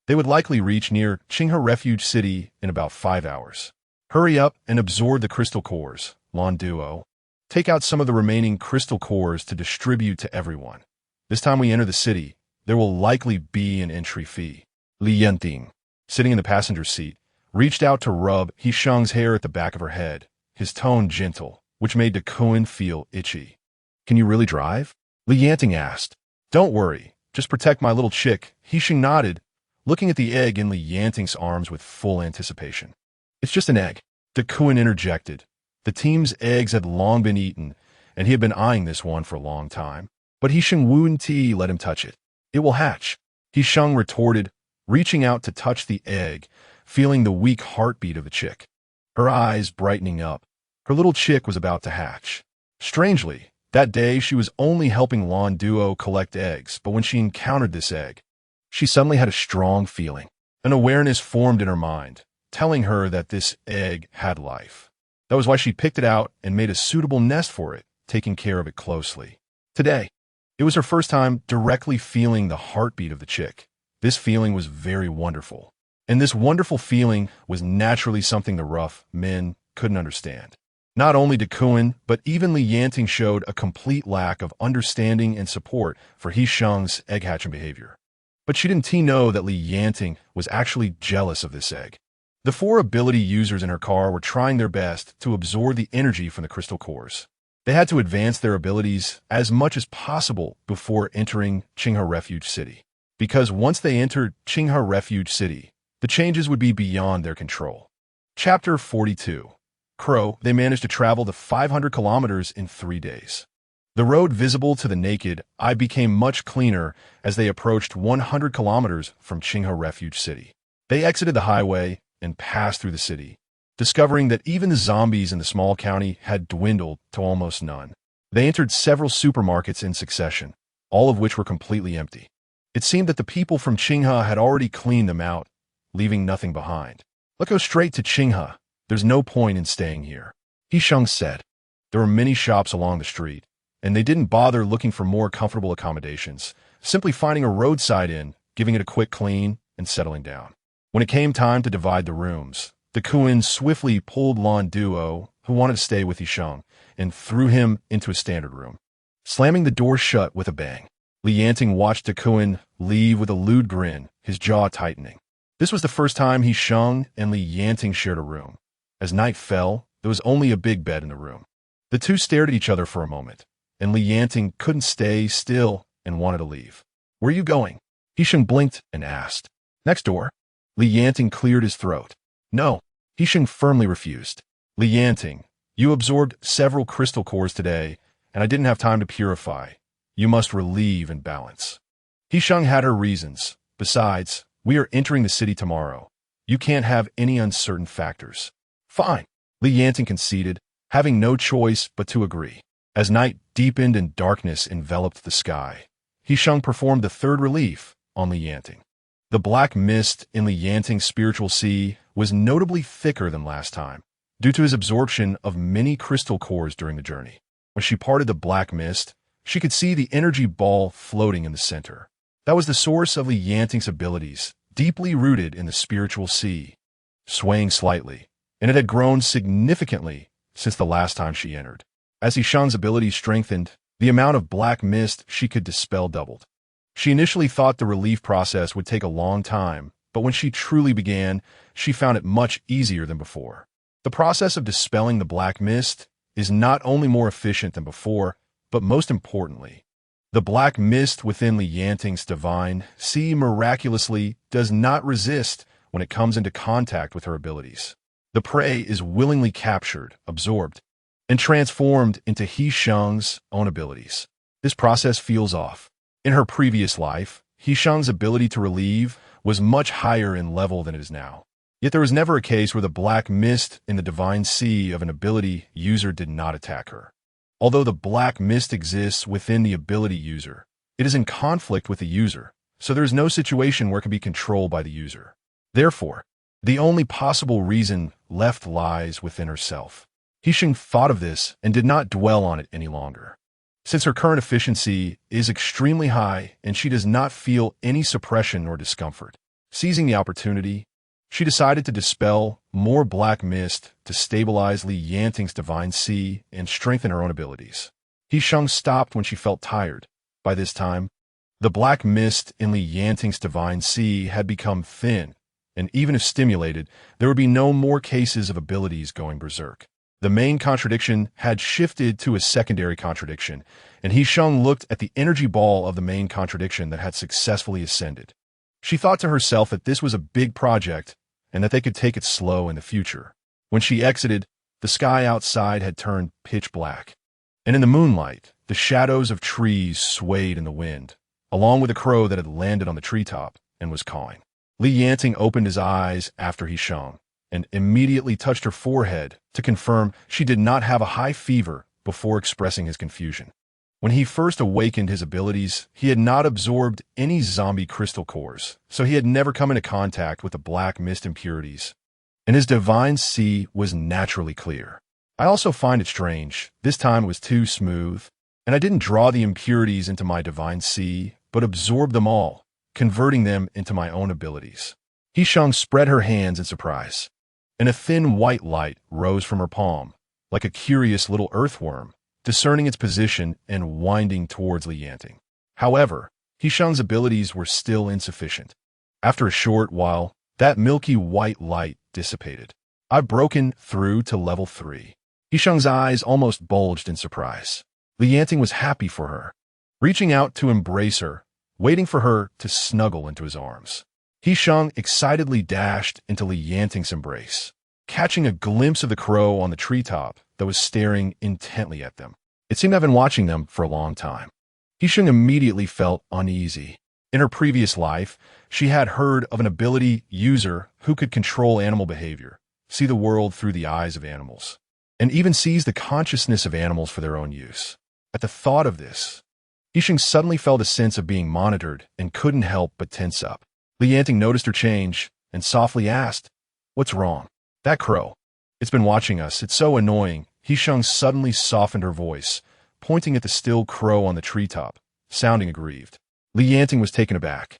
they would likely reach near Qinghe Refuge City in about 5 hours. Hurry up and absorb the crystal cores, Lan Duo. Take out some of the remaining crystal cores to distribute to everyone. This time we enter the city, there will likely be an entry fee. Yanting, sitting in the passenger seat, reached out to rub He Sheng's hair at the back of her head, his tone gentle, which made Duan feel itchy. Can you really drive? Yanting asked. Don't worry, just protect my little chick. He Sheng nodded, looking at the egg in Li Yanting's arms with full anticipation. "It's just an egg," Duan interjected. The team's eggs had long been eaten, and he had been eyeing this one for a long time. But He Sheng wouldn't let him touch it. "It will hatch," He Sheng retorted, reaching out to touch the egg, feeling the weak heartbeat of the chick. Her eyes brightening up. Her little chick was about to hatch. Strangely, that day she was only helping Lan Duo collect eggs, but when she encountered this egg, she suddenly had a strong feeling. An awareness formed in her mind, telling her that this egg had life. That was why she picked it out and made a suitable nest for it, taking care of it closely. Today, it was her first time directly feeling the heartbeat of the chick. This feeling was very wonderful. And this wonderful feeling was naturally something the rough men couldn't understand. Not only Duan, but even Li Yanting showed a complete lack of understanding and support for He Sheng's egg hatching behavior. But she didn't know that Li Yanting was actually jealous of this egg. The 4 ability users in her car were trying their best to absorb the energy from the crystal cores. They had to advance their abilities as much as possible before entering Qinghe Refuge City. Because once they entered Qinghe Refuge City, the changes would be beyond their control. Chapter 42. Crow, they managed to travel the 500 kilometers in 3 days. The road visible to the naked eye became much cleaner as they approached 100 kilometers from Qinghe Refuge City. They exited the highway and passed through the city, discovering that even the zombies in the small county had dwindled to almost none. They entered several supermarkets in succession, all of which were completely empty. It seemed that the people from Qinghe had already cleaned them out, leaving nothing behind. "Let's go straight to Qinghe. There's no point in staying here," He Sheng said. There were many shops along the street, and they didn't bother looking for more comfortable accommodations, simply finding a roadside inn, giving it a quick clean, and settling down. When it came time to divide the rooms, Duan swiftly pulled Lan Duo, who wanted to stay with He Sheng, and threw him into a standard room, slamming the door shut with a bang. Li Yanting watched Duan leave with a lewd grin, his jaw tightening. This was the first time He Sheng and Li Yanting shared a room. As night fell, there was only a big bed in the room. The two stared at each other for a moment, and Li Yanting couldn't stay still and wanted to leave. "Where are you going?" He Sheng blinked and asked. "Next door." Li Yanting cleared his throat. "No," He Sheng firmly refused. "Li Yanting, you absorbed several crystal cores today, and I didn't have time to purify. You must relieve and balance." He Sheng had her reasons. "Besides, we are entering the city tomorrow. You can't have any uncertain factors." "Fine," Li Yanting conceded, having no choice but to agree. As night deepened and darkness enveloped the sky, He Sheng performed the third relief on Li Yanting. The black mist in Li Yanting's spiritual sea was notably thicker than last time, due to his absorption of many crystal cores during the journey. When she parted the black mist, she could see the energy ball floating in the center. That was the source of Li Yanting's abilities, deeply rooted in the spiritual sea, swaying slightly, and it had grown significantly since the last time she entered. As He Sheng's abilities strengthened, the amount of black mist she could dispel doubled. She initially thought the relief process would take a long time, but when she truly began, she found it much easier than before. The process of dispelling the black mist is not only more efficient than before, but most importantly, the black mist within Li Yanting's divine sea miraculously does not resist when it comes into contact with her abilities. The prey is willingly captured, absorbed, and transformed into He Sheng's own abilities. This process feels off. In her previous life, He Sheng's ability to relieve was much higher in level than it is now. Yet there was never a case where the black mist in the divine sea of an ability user did not attack her. Although the black mist exists within the ability user, it is in conflict with the user, so there is no situation where it can be controlled by the user. Therefore, the only possible reason left lies within herself. He Sheng thought of this and did not dwell on it any longer. Since her current efficiency is extremely high and she does not feel any suppression or discomfort, seizing the opportunity, she decided to dispel more black mist to stabilize Li Yanting's divine sea and strengthen her own abilities. He Sheng stopped when she felt tired. By this time, the black mist in Li Yanting's divine sea had become thin, and even if stimulated, there would be no more cases of abilities going berserk. The main contradiction had shifted to a secondary contradiction, and He Sheng looked at the energy ball of the main contradiction that had successfully ascended. She thought to herself that this was a big project and that they could take it slow in the future. When she exited, the sky outside had turned pitch black, and in the moonlight, the shadows of trees swayed in the wind, along with a crow that had landed on the treetop and was cawing. Li Yanting opened his eyes after He Sheng and immediately touched her forehead to confirm she did not have a high fever before expressing his confusion. When he first awakened his abilities, he had not absorbed any zombie crystal cores, so he had never come into contact with the black mist impurities, and his divine sea was naturally clear. I also find it strange, this time it was too smooth, and I didn't draw the impurities into my divine sea, but absorbed them all, converting them into my own abilities. He Sheng spread her hands in surprise, and a thin white light rose from her palm, like a curious little earthworm, discerning its position and winding towards Li Yanting. However, He Sheng's abilities were still insufficient. After a short while, that milky white light dissipated. I've broken through to level 3. He Sheng's eyes almost bulged in surprise. Li Yanting was happy for her, reaching out to embrace her, waiting for her to snuggle into his arms. He Sheng excitedly dashed into Li Yanting's embrace, catching a glimpse of the crow on the treetop that was staring intently at them. It seemed to have been watching them for a long time. He Sheng immediately felt uneasy. In her previous life, she had heard of an ability user who could control animal behavior, see the world through the eyes of animals, and even seize the consciousness of animals for their own use. At the thought of this, He Sheng suddenly felt a sense of being monitored and couldn't help but tense up. Li Yanting noticed her change and softly asked, "What's wrong?" "That crow. It's been watching us. It's so annoying." He Sheng suddenly softened her voice, pointing at the still crow on the treetop, sounding aggrieved. Li Yanting was taken aback,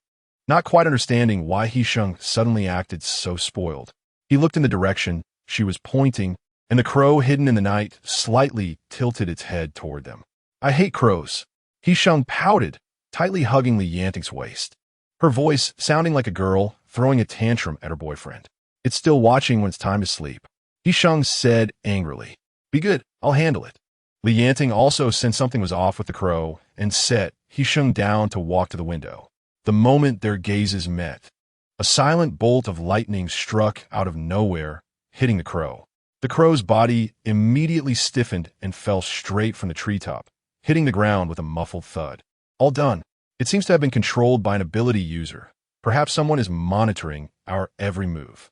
not quite understanding why He Sheng suddenly acted so spoiled. He looked in the direction she was pointing, and the crow hidden in the night slightly tilted its head toward them. "I hate crows." He Sheng pouted, tightly hugging Li Yanting's waist, her voice sounding like a girl throwing a tantrum at her boyfriend. "It's still watching when it's time to sleep," He Sheng said angrily. "Be good, I'll handle it." Li Yanting also sensed something was off with the crow and set He Sheng down to walk to the window. The moment their gazes met, a silent bolt of lightning struck out of nowhere, hitting the crow. The crow's body immediately stiffened and fell straight from the treetop, hitting the ground with a muffled thud. All done. It seems to have been controlled by an ability user. Perhaps someone is monitoring our every move.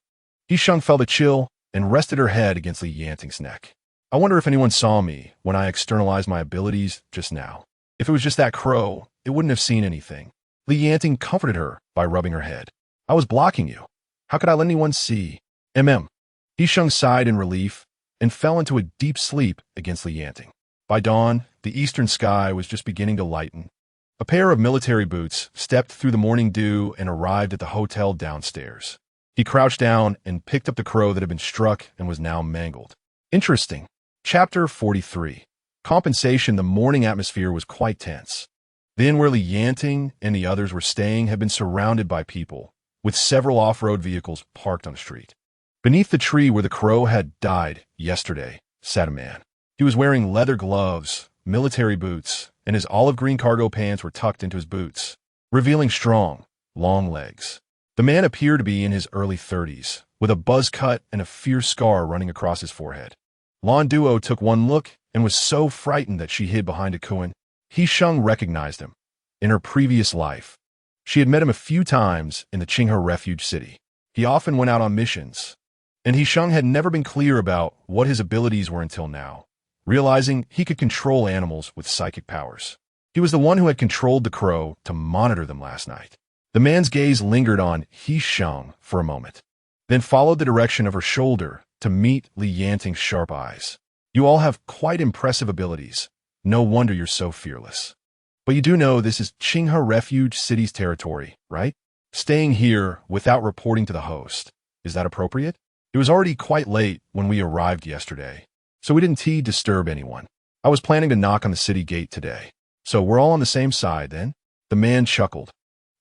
He Sheng felt a chill and rested her head against Li Yanting's neck. "I wonder if anyone saw me when I externalized my abilities just now. If it was just that crow, it wouldn't have seen anything." Li Yanting comforted her by rubbing her head. "I was blocking you. How could I let anyone see?" He Sheng sighed in relief and fell into a deep sleep against Li Yanting. By dawn, the eastern sky was just beginning to lighten. A pair of military boots stepped through the morning dew and arrived at the hotel downstairs. He crouched down and picked up the crow that had been struck and was now mangled. Interesting. Chapter 43. Compensation. The morning atmosphere was quite tense. The inn where Li Yanting and the others were staying had been surrounded by people, with several off-road vehicles parked on the street. Beneath the tree where the crow had died yesterday sat a man. He was wearing leather gloves, military boots, and his olive green cargo pants were tucked into his boots, revealing strong, long legs. The man appeared to be in his early 30s, with a buzz cut and a fierce scar running across his forehead. Lan Duo took one look and was so frightened that she hid behind a koan. He Sheng recognized him. In her previous life, she had met him a few times in the Qinghe refuge city. He often went out on missions, and He Sheng had never been clear about what his abilities were until now, realizing he could control animals with psychic powers. He was the one who had controlled the crow to monitor them last night. The man's gaze lingered on He Sheng for a moment, then followed the direction of her shoulder to meet Li Yanting's sharp eyes. "You all have quite impressive abilities. No wonder you're so fearless. But you do know this is Qinghe Refuge City's territory, right? Staying here without reporting to the host. Is that appropriate?" It was already quite late when we arrived yesterday, so we didn't disturb anyone. I was planning to knock on the city gate today. "So we're all on the same side, then?" The man chuckled,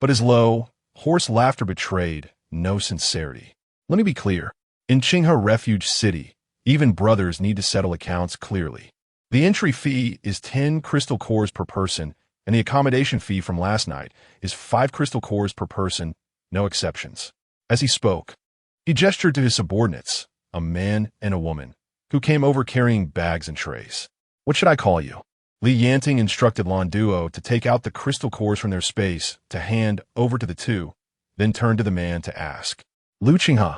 but his low, hoarse laughter betrayed no sincerity. "Let me be clear. In Qinghe Refuge City, even brothers need to settle accounts clearly. The entry fee is 10 crystal cores per person, and the accommodation fee from last night is 5 crystal cores per person no exceptions. As he spoke, he gestured to his subordinates, a man and a woman, who came over carrying bags and trays. What should I call you? Li Yanting instructed Lan Duo to take out the crystal cores from their space to hand over to the two, then turned to the man to ask. Lu Qinghe.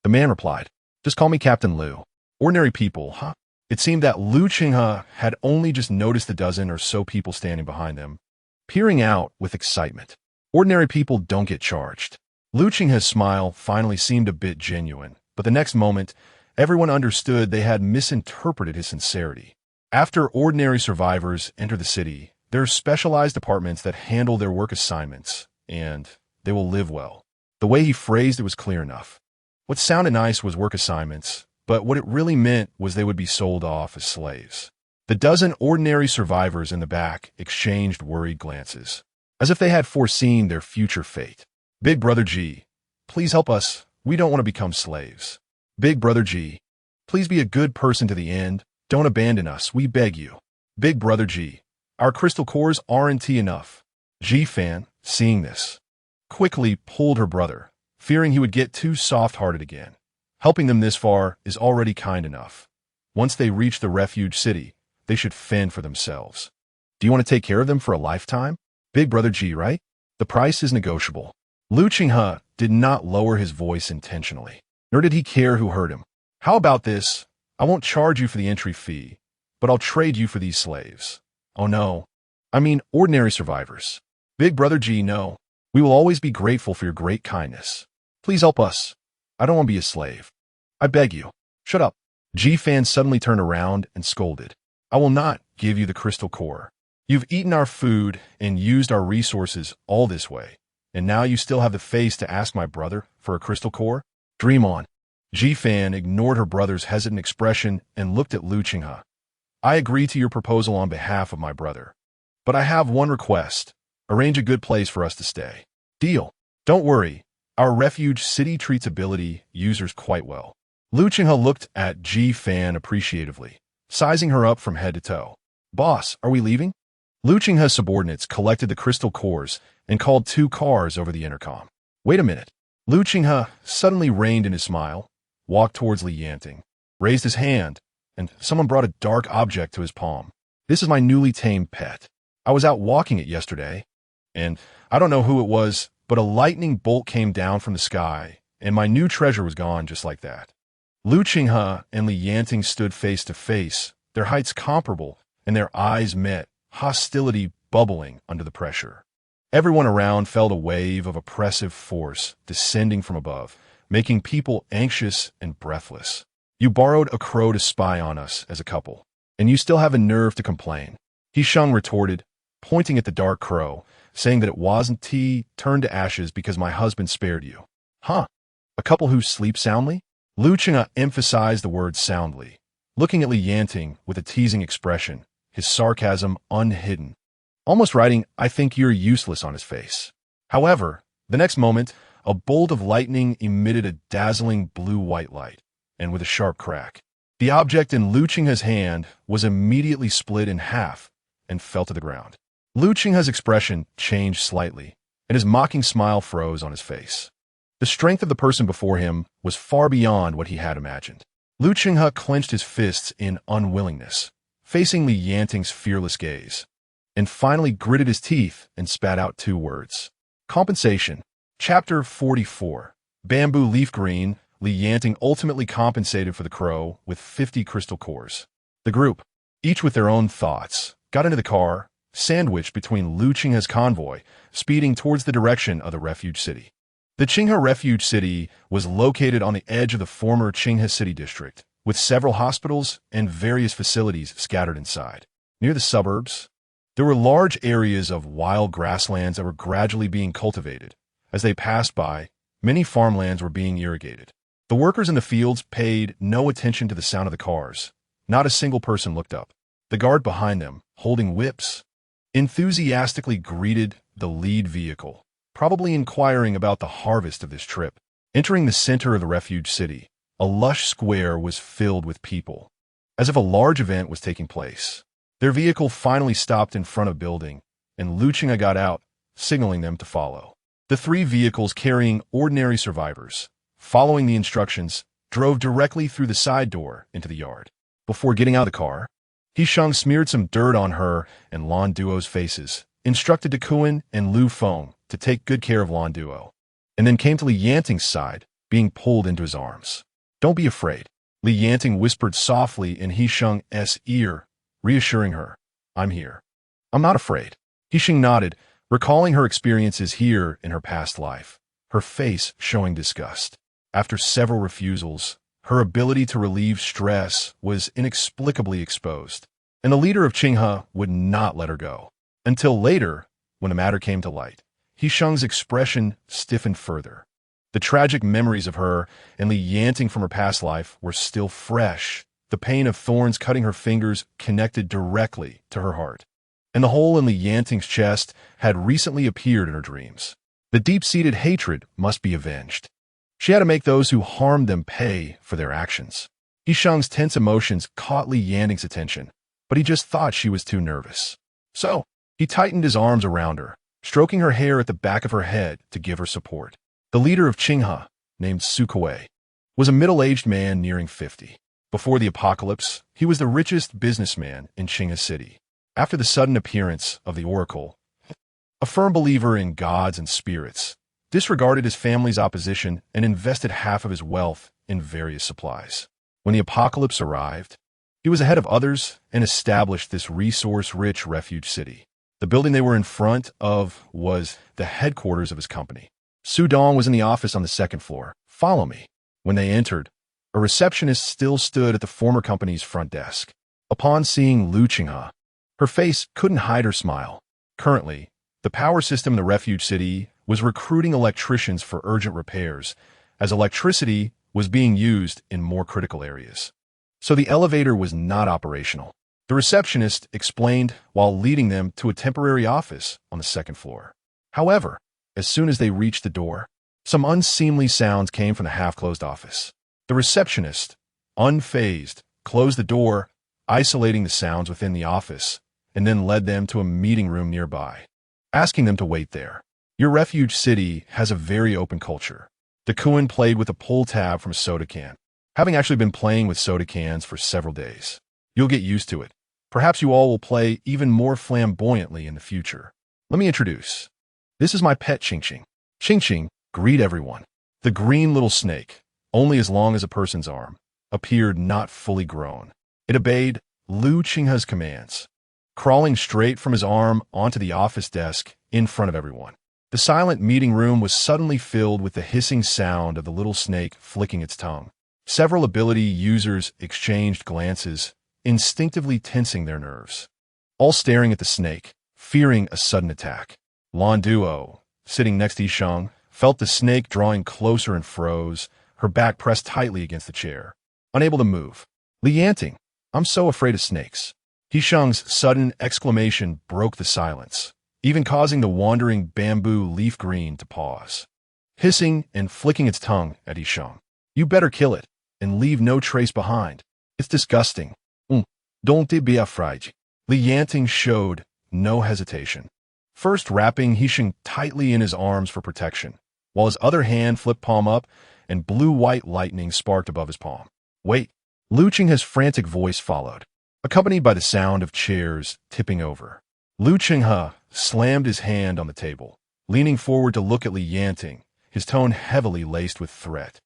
The man replied, just call me Captain Lu. Ordinary people, huh? It seemed that Lu Qinghe had only just noticed the dozen or so people standing behind them, peering out with excitement. Ordinary people don't get charged. Lu Qinghe's smile finally seemed a bit genuine, but the next moment, everyone understood they had misinterpreted his sincerity. After ordinary survivors enter the city, there are specialized departments that handle their work assignments, and they will live well. The way he phrased it was clear enough. What sounded nice was work assignments, but what it really meant was they would be sold off as slaves. The dozen ordinary survivors in the back exchanged worried glances, as if they had foreseen their future fate. Big Brother G, please help us. We don't want to become slaves. Big Brother G, please be a good person to the end. Don't abandon us, we beg you. Big Brother G, our crystal cores aren't enough. G-Fan, seeing this, quickly pulled her brother, fearing he would get too soft-hearted again. Helping them this far is already kind enough. Once they reach the refuge city, they should fend for themselves. Do you want to take care of them for a lifetime? Big Brother G, right? The price is negotiable. Lu Qinghe did not lower his voice intentionally, nor did he care who heard him. How about this? I won't charge you for the entry fee, but I'll trade you for these slaves. Oh no. I mean ordinary survivors. Big Brother G, no. We will always be grateful for your great kindness. Please help us. I don't want to be a slave. I beg you. Shut up. G-Fan suddenly turned around and scolded. I will not give you the crystal core. You've eaten our food and used our resources all this way, and now you still have the face to ask my brother for a crystal core? Dream on. G-Fan ignored her brother's hesitant expression and looked at Lu Qinghe. I agree to your proposal on behalf of my brother, but I have one request. Arrange a good place for us to stay. Deal. Don't worry. Our refuge city treats ability users quite well. Lu Qinghe looked at G-Fan appreciatively, sizing her up from head to toe. Boss, are we leaving? Lu Qinghe's subordinates collected the crystal cores and called 2 cars over the intercom. Wait a minute. Lu Qinghe suddenly reined in his smile, walked towards Li Yanting, raised his hand, and someone brought a dark object to his palm. This is my newly tamed pet. I was out walking it yesterday, and I don't know who it was, but a lightning bolt came down from the sky, and my new treasure was gone just like that. Lu Qinghe and Li Yanting stood face to face, their heights comparable, and their eyes met, hostility bubbling under the pressure. Everyone around felt a wave of oppressive force descending from above, making people anxious and breathless. You borrowed a crow to spy on us as a couple, and you still have a nerve to complain. He Sheng retorted, pointing at the dark crow, saying that it wasn't turned to ashes because my husband spared you. Huh? A couple who sleep soundly? Lu Qinghe emphasized the word soundly, looking at Li Yanting with a teasing expression, his sarcasm unhidden, almost writing, I think you're useless on his face. However, the next moment, a bolt of lightning emitted a dazzling blue-white light, and with a sharp crack, the object in Lu Qinghe's hand was immediately split in half and fell to the ground. Lu Qinghe's expression changed slightly, and his mocking smile froze on his face. The strength of the person before him was far beyond what he had imagined. Lu Qinghe clenched his fists in unwillingness, facing Li Yanting's fearless gaze, and finally gritted his teeth and spat out 2 words. Compensation. Chapter 44. Bamboo leaf green. Li Yanting ultimately compensated for the crow with 50 crystal cores. The group, each with their own thoughts, got into the car, sandwiched between Lu Qinghe's convoy, speeding towards the direction of the refuge city. The Qinghe Refuge City was located on the edge of the former Qinghe City District, with several hospitals and various facilities scattered inside. Near the suburbs, there were large areas of wild grasslands that were gradually being cultivated. As they passed by, many farmlands were being irrigated. The workers in the fields paid no attention to the sound of the cars. Not a single person looked up. The guard behind them, holding whips, enthusiastically greeted the lead vehicle, probably inquiring about the harvest of this trip. Entering the center of the refuge city, a lush square was filled with people, as if a large event was taking place. Their vehicle finally stopped in front of a building, and Lu Qinghe got out, signaling them to follow. The three vehicles carrying ordinary survivors, following the instructions, drove directly through the side door into the yard. Before getting out of the car, He Sheng smeared some dirt on her and Lan Duo's faces, instructed Duan and Lu Feng to take good care of Lan Duo, and then came to Li Yanting's side, being pulled into his arms. "Don't be afraid," Li Yanting whispered softly in He Sheng's ear, reassuring her. "I'm here." "I'm not afraid." He Sheng nodded, recalling her experiences here in her past life, her face showing disgust. After several refusals, her ability to relieve stress was inexplicably exposed, and the leader of Qinghe would not let her go. Until later, when the matter came to light, He Sheng's expression stiffened further. The tragic memories of her and Li Yanting from her past life were still fresh. The pain of thorns cutting her fingers connected directly to her heart, and the hole in Li Yanting's chest had recently appeared in her dreams. The deep-seated hatred must be avenged. She had to make those who harmed them pay for their actions. He Sheng's tense emotions caught Li Yanting's attention, but he just thought she was too nervous. So, he tightened his arms around her, stroking her hair at the back of her head to give her support. The leader of Qinghe, named Sukuwei, was a middle-aged man nearing 50. Before the apocalypse, he was the richest businessman in Qinghe City. After the sudden appearance of the Oracle, a firm believer in gods and spirits, disregarded his family's opposition and invested half of his wealth in various supplies. When the apocalypse arrived, he was ahead of others and established this resource-rich refuge city. The building they were in front of was the headquarters of his company. Su Dong was in the office on the second floor. "Follow me." When they entered, a receptionist still stood at the former company's front desk. Upon seeing Lu Qinghe, her face couldn't hide her smile. Currently, the power system in the refuge city was recruiting electricians for urgent repairs, as electricity was being used in more critical areas. So the elevator was not operational. The receptionist explained while leading them to a temporary office on the second floor. However, as soon as they reached the door, some unseemly sounds came from the half-closed office. The receptionist, unfazed, closed the door, isolating the sounds within the office, and then led them to a meeting room nearby, asking them to wait there. "Your refuge city has a very open culture." Duan played with a pull tab from a soda can, having actually been playing with soda cans for several days. "You'll get used to it. Perhaps you all will play even more flamboyantly in the future. Let me introduce. This is my pet Qingqing." Qingqing, greet everyone. The green little snake, only as long as a person's arm, appeared not fully grown. It obeyed Lu Qinghe's commands, crawling straight from his arm onto the office desk in front of everyone. The silent meeting room was suddenly filled with the hissing sound of the little snake flicking its tongue. Several ability users exchanged glances, instinctively tensing their nerves, all staring at the snake, fearing a sudden attack. Lan Duo, sitting next to He Sheng, felt the snake drawing closer and froze, her back pressed tightly against the chair, unable to move. "Li Yanting, I'm so afraid of snakes." He Sheng's sudden exclamation broke the silence, even causing the wandering bamboo leaf green to pause, hissing and flicking its tongue at He Sheng. "You better kill it and leave no trace behind. It's disgusting." Don't be afraid." Li Yanting showed no hesitation, first wrapping He Sheng tightly in his arms for protection, while his other hand flipped palm up and blue-white lightning sparked above his palm. "Wait." Lu Qinghe's frantic voice followed, accompanied by the sound of chairs tipping over. Lu Qinghe slammed his hand on the table, leaning forward to look at Li Yanting, his tone heavily laced with threat.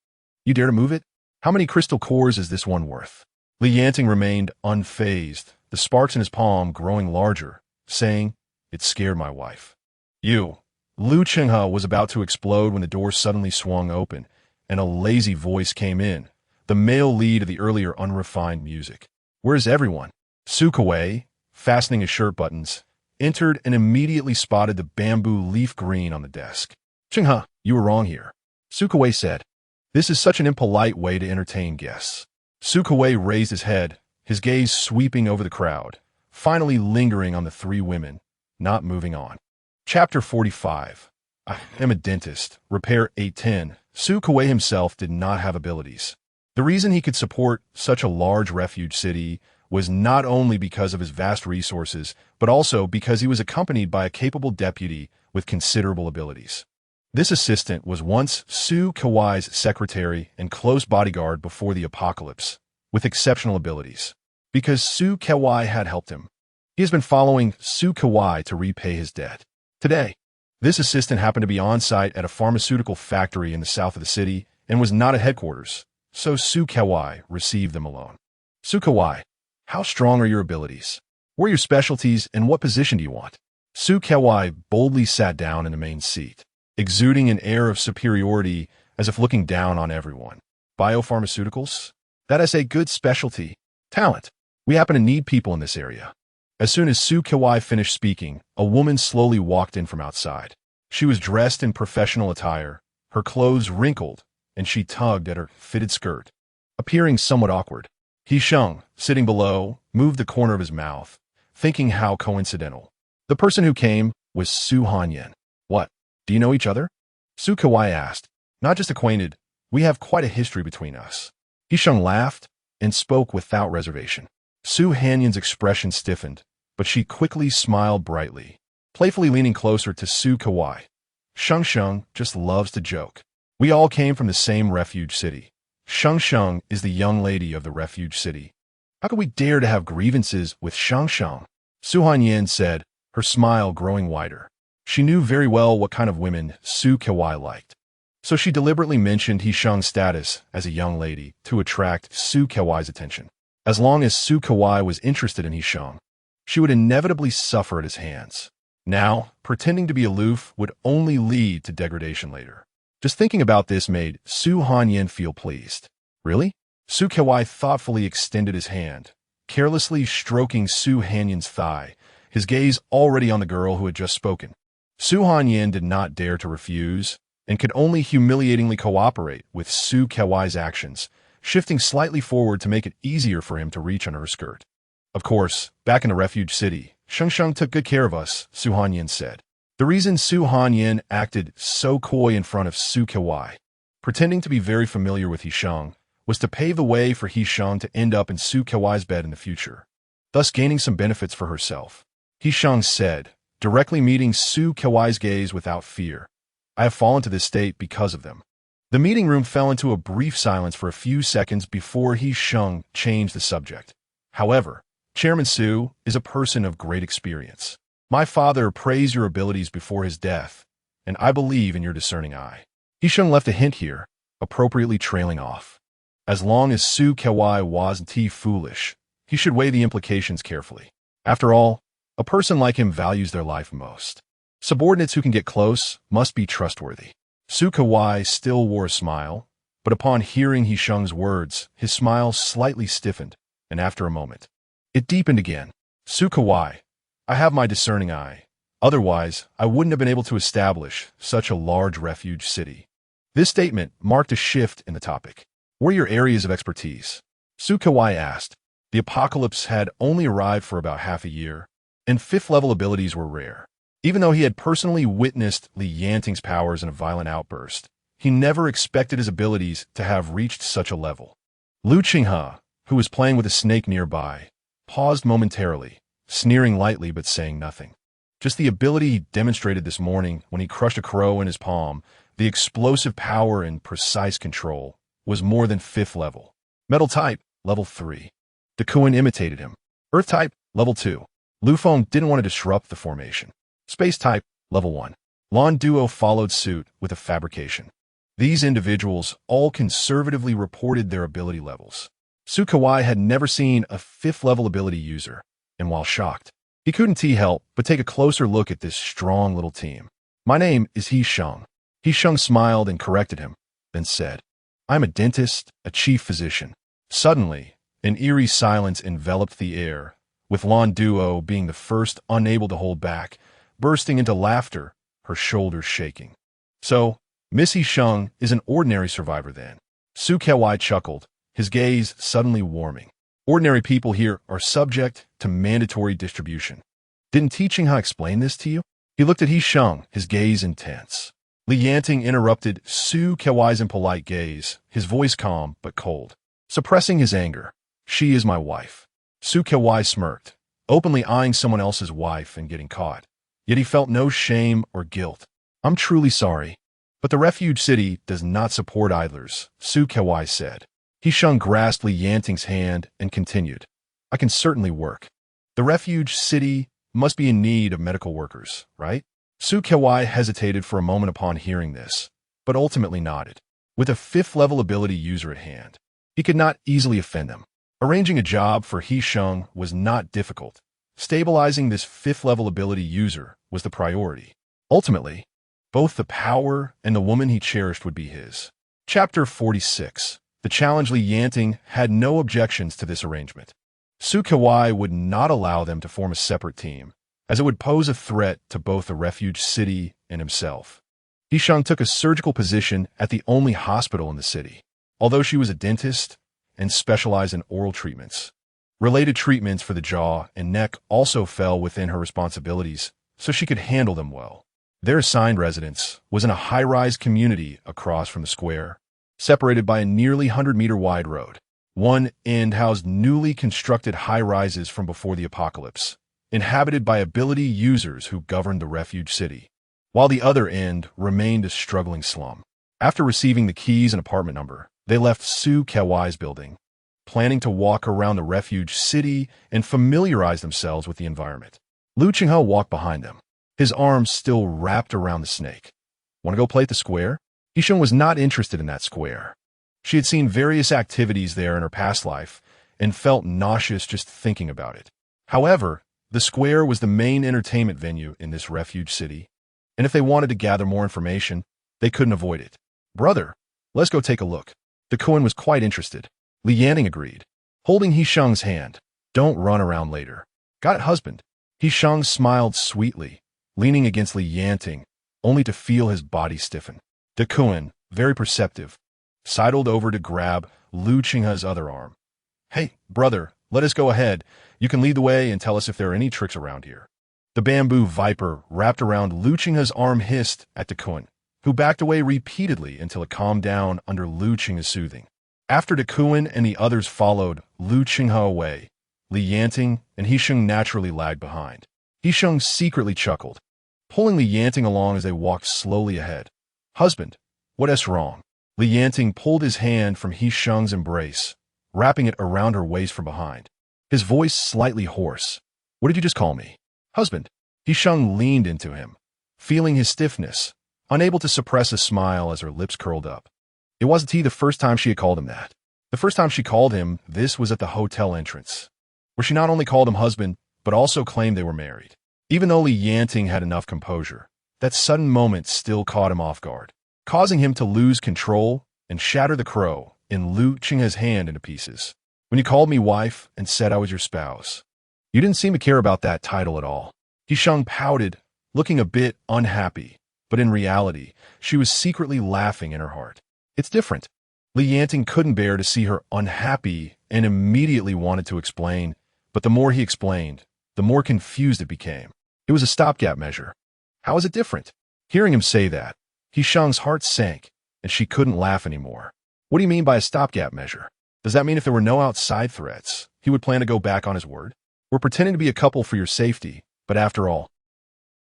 "You dare to move it? How many crystal cores is this one worth?" Li Yanting remained unfazed, the sparks in his palm growing larger, saying, "It scared my wife." "You." Lu Qinghe was about to explode when the door suddenly swung open, and a lazy voice came in, the male lead of the earlier unrefined music. "Where's everyone?" Sukuwei, fastening his shirt buttons, entered and immediately spotted the bamboo leaf green on the desk. "Qinghe, you were wrong here," Sukuwei said. "This is such an impolite way to entertain guests." Sukuwei raised his head, his gaze sweeping over the crowd, finally lingering on the three women, not moving on. Chapter 45. I am a dentist. Repair 810. Sukuwei himself did not have abilities. The reason he could support such a large refuge city was not only because of his vast resources, but also because he was accompanied by a capable deputy with considerable abilities. This assistant was once Su Kawai's secretary and close bodyguard before the apocalypse, with exceptional abilities. Because Su Kawai had helped him, he has been following Su Kawai to repay his debt. Today, this assistant happened to be on site at a pharmaceutical factory in the south of the city and was not at headquarters, so Su Kawai received them alone. Su Kawai, how strong are your abilities? What are your specialties and what position do you want? Su Kawai boldly sat down in the main seat, exuding an air of superiority as if looking down on everyone. Biopharmaceuticals? That is a good specialty. Talent. We happen to need people in this area. As soon as Su Kawai finished speaking, a woman slowly walked in from outside. She was dressed in professional attire, her clothes wrinkled, and she tugged at her fitted skirt, appearing somewhat awkward. He Sheng, sitting below, moved the corner of his mouth, thinking how coincidental. The person who came was Suhanyan. What? Do you know each other? Su Kawai asked. Not just acquainted, we have quite a history between us. He Sheng laughed and spoke without reservation. Suhanyan's expression stiffened, but she quickly smiled brightly, playfully leaning closer to Su Kawai. Sheng just loves to joke. We all came from the same refuge city. Sheng is the young lady of the refuge city. How could we dare to have grievances with Sheng? Suhanyan said, her smile growing wider. She knew very well what kind of women Su Kawai liked. So she deliberately mentioned He Sheng's status as a young lady to attract Su Kawai's attention. As long as Su Kawai was interested in He Sheng, she would inevitably suffer at his hands. Now, pretending to be aloof would only lead to degradation later. Just thinking about this made Suhanyan feel pleased. Really? Su Kawai thoughtfully extended his hand, carelessly stroking Suhanyan's thigh, his gaze already on the girl who had just spoken. Suhanyan did not dare to refuse, and could only humiliatingly cooperate with Su Kawai's actions, shifting slightly forward to make it easier for him to reach under her skirt. Of course, back in the refuge city, Sheng took good care of us, Suhanyan said. The reason Suhanyan acted so coy in front of Su Kawai, pretending to be very familiar with He Sheng, was to pave the way for He Sheng to end up in Su Kawai's bed in the future, thus gaining some benefits for herself. He Sheng said, directly meeting Su Kawai's gaze without fear, I have fallen to this state because of them. The meeting room fell into a brief silence for a few seconds before He Sheng changed the subject. However, Chairman Su is a person of great experience. My father praised your abilities before his death, and I believe in your discerning eye. He Sheng left a hint here, appropriately trailing off. As long as Su Kawai wasn't foolish, he should weigh the implications carefully. After all, a person like him values their life most. Subordinates who can get close must be trustworthy. Su Kawai still wore a smile, but upon hearing He Sheng's words, his smile slightly stiffened, and after a moment, it deepened again. Su Kawai, I have my discerning eye. Otherwise, I wouldn't have been able to establish such a large refuge city. This statement marked a shift in the topic. What are your areas of expertise? Su Kawai asked. The apocalypse had only arrived for about half a year, and fifth-level abilities were rare. Even though he had personally witnessed Li Yanting's powers in a violent outburst, he never expected his abilities to have reached such a level. Lu Qinghe, who was playing with a snake nearby, paused momentarily, sneering lightly but saying nothing. Just the ability he demonstrated this morning when he crushed a crow in his palm, the explosive power and precise control, was more than fifth level. Metal type, level 3. Duan imitated him. Earth type, level 2. Lu Feng didn't want to disrupt the formation. Space type, level 1. Lan Duo followed suit with a fabrication. These individuals all conservatively reported their ability levels. Su Kawai had never seen a fifth-level ability user, and while shocked, he couldn't help but take a closer look at this strong little team. My name is He Sheng. He Sheng smiled and corrected him, then said, I'm a dentist, a chief physician. Suddenly, an eerie silence enveloped the air, with Lan Duo being the first unable to hold back, bursting into laughter, her shoulders shaking. So, Miss He Sheng is an ordinary survivor then. Su Kawai chuckled, his gaze suddenly warming. Ordinary people here are subject to mandatory distribution. Didn't Qinghe explain this to you? He looked at He Sheng, his gaze intense. Li Yanting interrupted Su Kawai's impolite gaze, his voice calm but cold. Suppressing his anger. She is my wife. Su Kawai smirked, openly eyeing someone else's wife and getting caught. Yet he felt no shame or guilt. I'm truly sorry. But the refuge city does not support idlers, Su Kewai said. He Sheng grasped Li Yanting's hand and continued. I can certainly work. The refuge city must be in need of medical workers, right? Su Kewai hesitated for a moment upon hearing this, but ultimately nodded. With a 5th-level ability user at hand, he could not easily offend them. Arranging a job for He Sheng was not difficult. Stabilizing this 5th-level ability user was the priority. Ultimately, both the power and the woman he cherished would be his. Chapter 46. The challenge. Li Yanting had no objections to this arrangement. Su Kewai would not allow them to form a separate team, as it would pose a threat to both the refuge city and himself. He Sheng took a surgical position at the only hospital in the city, although she was a dentist and specialized in oral treatments. Related treatments for the jaw and neck also fell within her responsibilities, so she could handle them well. Their assigned residence was in a high-rise community across from the square, separated by a nearly 100-meter-wide road. One end housed newly constructed high-rises from before the apocalypse, inhabited by ability users who governed the refuge city, while the other end remained a struggling slum. After receiving the keys and apartment number, they left Su Kewai's building, planning to walk around the refuge city and familiarize themselves with the environment. Lu Qinghe walked behind them, his arms still wrapped around the snake. Want to go play at the square? He Sheng was not interested in that square. She had seen various activities there in her past life and felt nauseous just thinking about it. However, the square was the main entertainment venue in this refuge city, and if they wanted to gather more information, they couldn't avoid it. Brother, let's go take a look. Duan was quite interested. Li Yanting agreed, holding He Sheng's hand. Don't run around later. Got it, husband? He Sheng smiled sweetly, leaning against Li Yanting, only to feel his body stiffen. Duan, very perceptive, sidled over to grab Lu Qinghe's other arm. Hey, brother, let us go ahead. You can lead the way and tell us if there are any tricks around here. The bamboo viper wrapped around Lu Qinghe's arm hissed at Duan, who backed away repeatedly until it calmed down under Lu Qinghe's soothing. After Duan and the others followed Lu Qinghe away, Li Yanting and He Sheng naturally lagged behind. He Sheng secretly chuckled, pulling Li Yanting along as they walked slowly ahead. Husband, what's wrong? Li Yanting pulled his hand from He Sheng's embrace, wrapping it around her waist from behind, his voice slightly hoarse. What did you just call me? Husband. He Sheng leaned into him, feeling his stiffness, unable to suppress a smile as her lips curled up. It wasn't the first time she had called him that. The first time she called him this was at the hotel entrance, where she not only called him husband, but also claimed they were married. Even though Li Yanting had enough composure, that sudden moment still caught him off guard, causing him to lose control and shatter the crow in Lu Qinghe's hand into pieces. When you called me wife and said I was your spouse, you didn't seem to care about that title at all. He Sheng pouted, looking a bit unhappy, but in reality, she was secretly laughing in her heart. It's different. Li Yanting couldn't bear to see her unhappy and immediately wanted to explain, but the more he explained, the more confused it became. It was a stopgap measure. How is it different? Hearing him say that, He Sheng's heart sank, and she couldn't laugh anymore. What do you mean by a stopgap measure? Does that mean if there were no outside threats, he would plan to go back on his word? We're pretending to be a couple for your safety, but after all.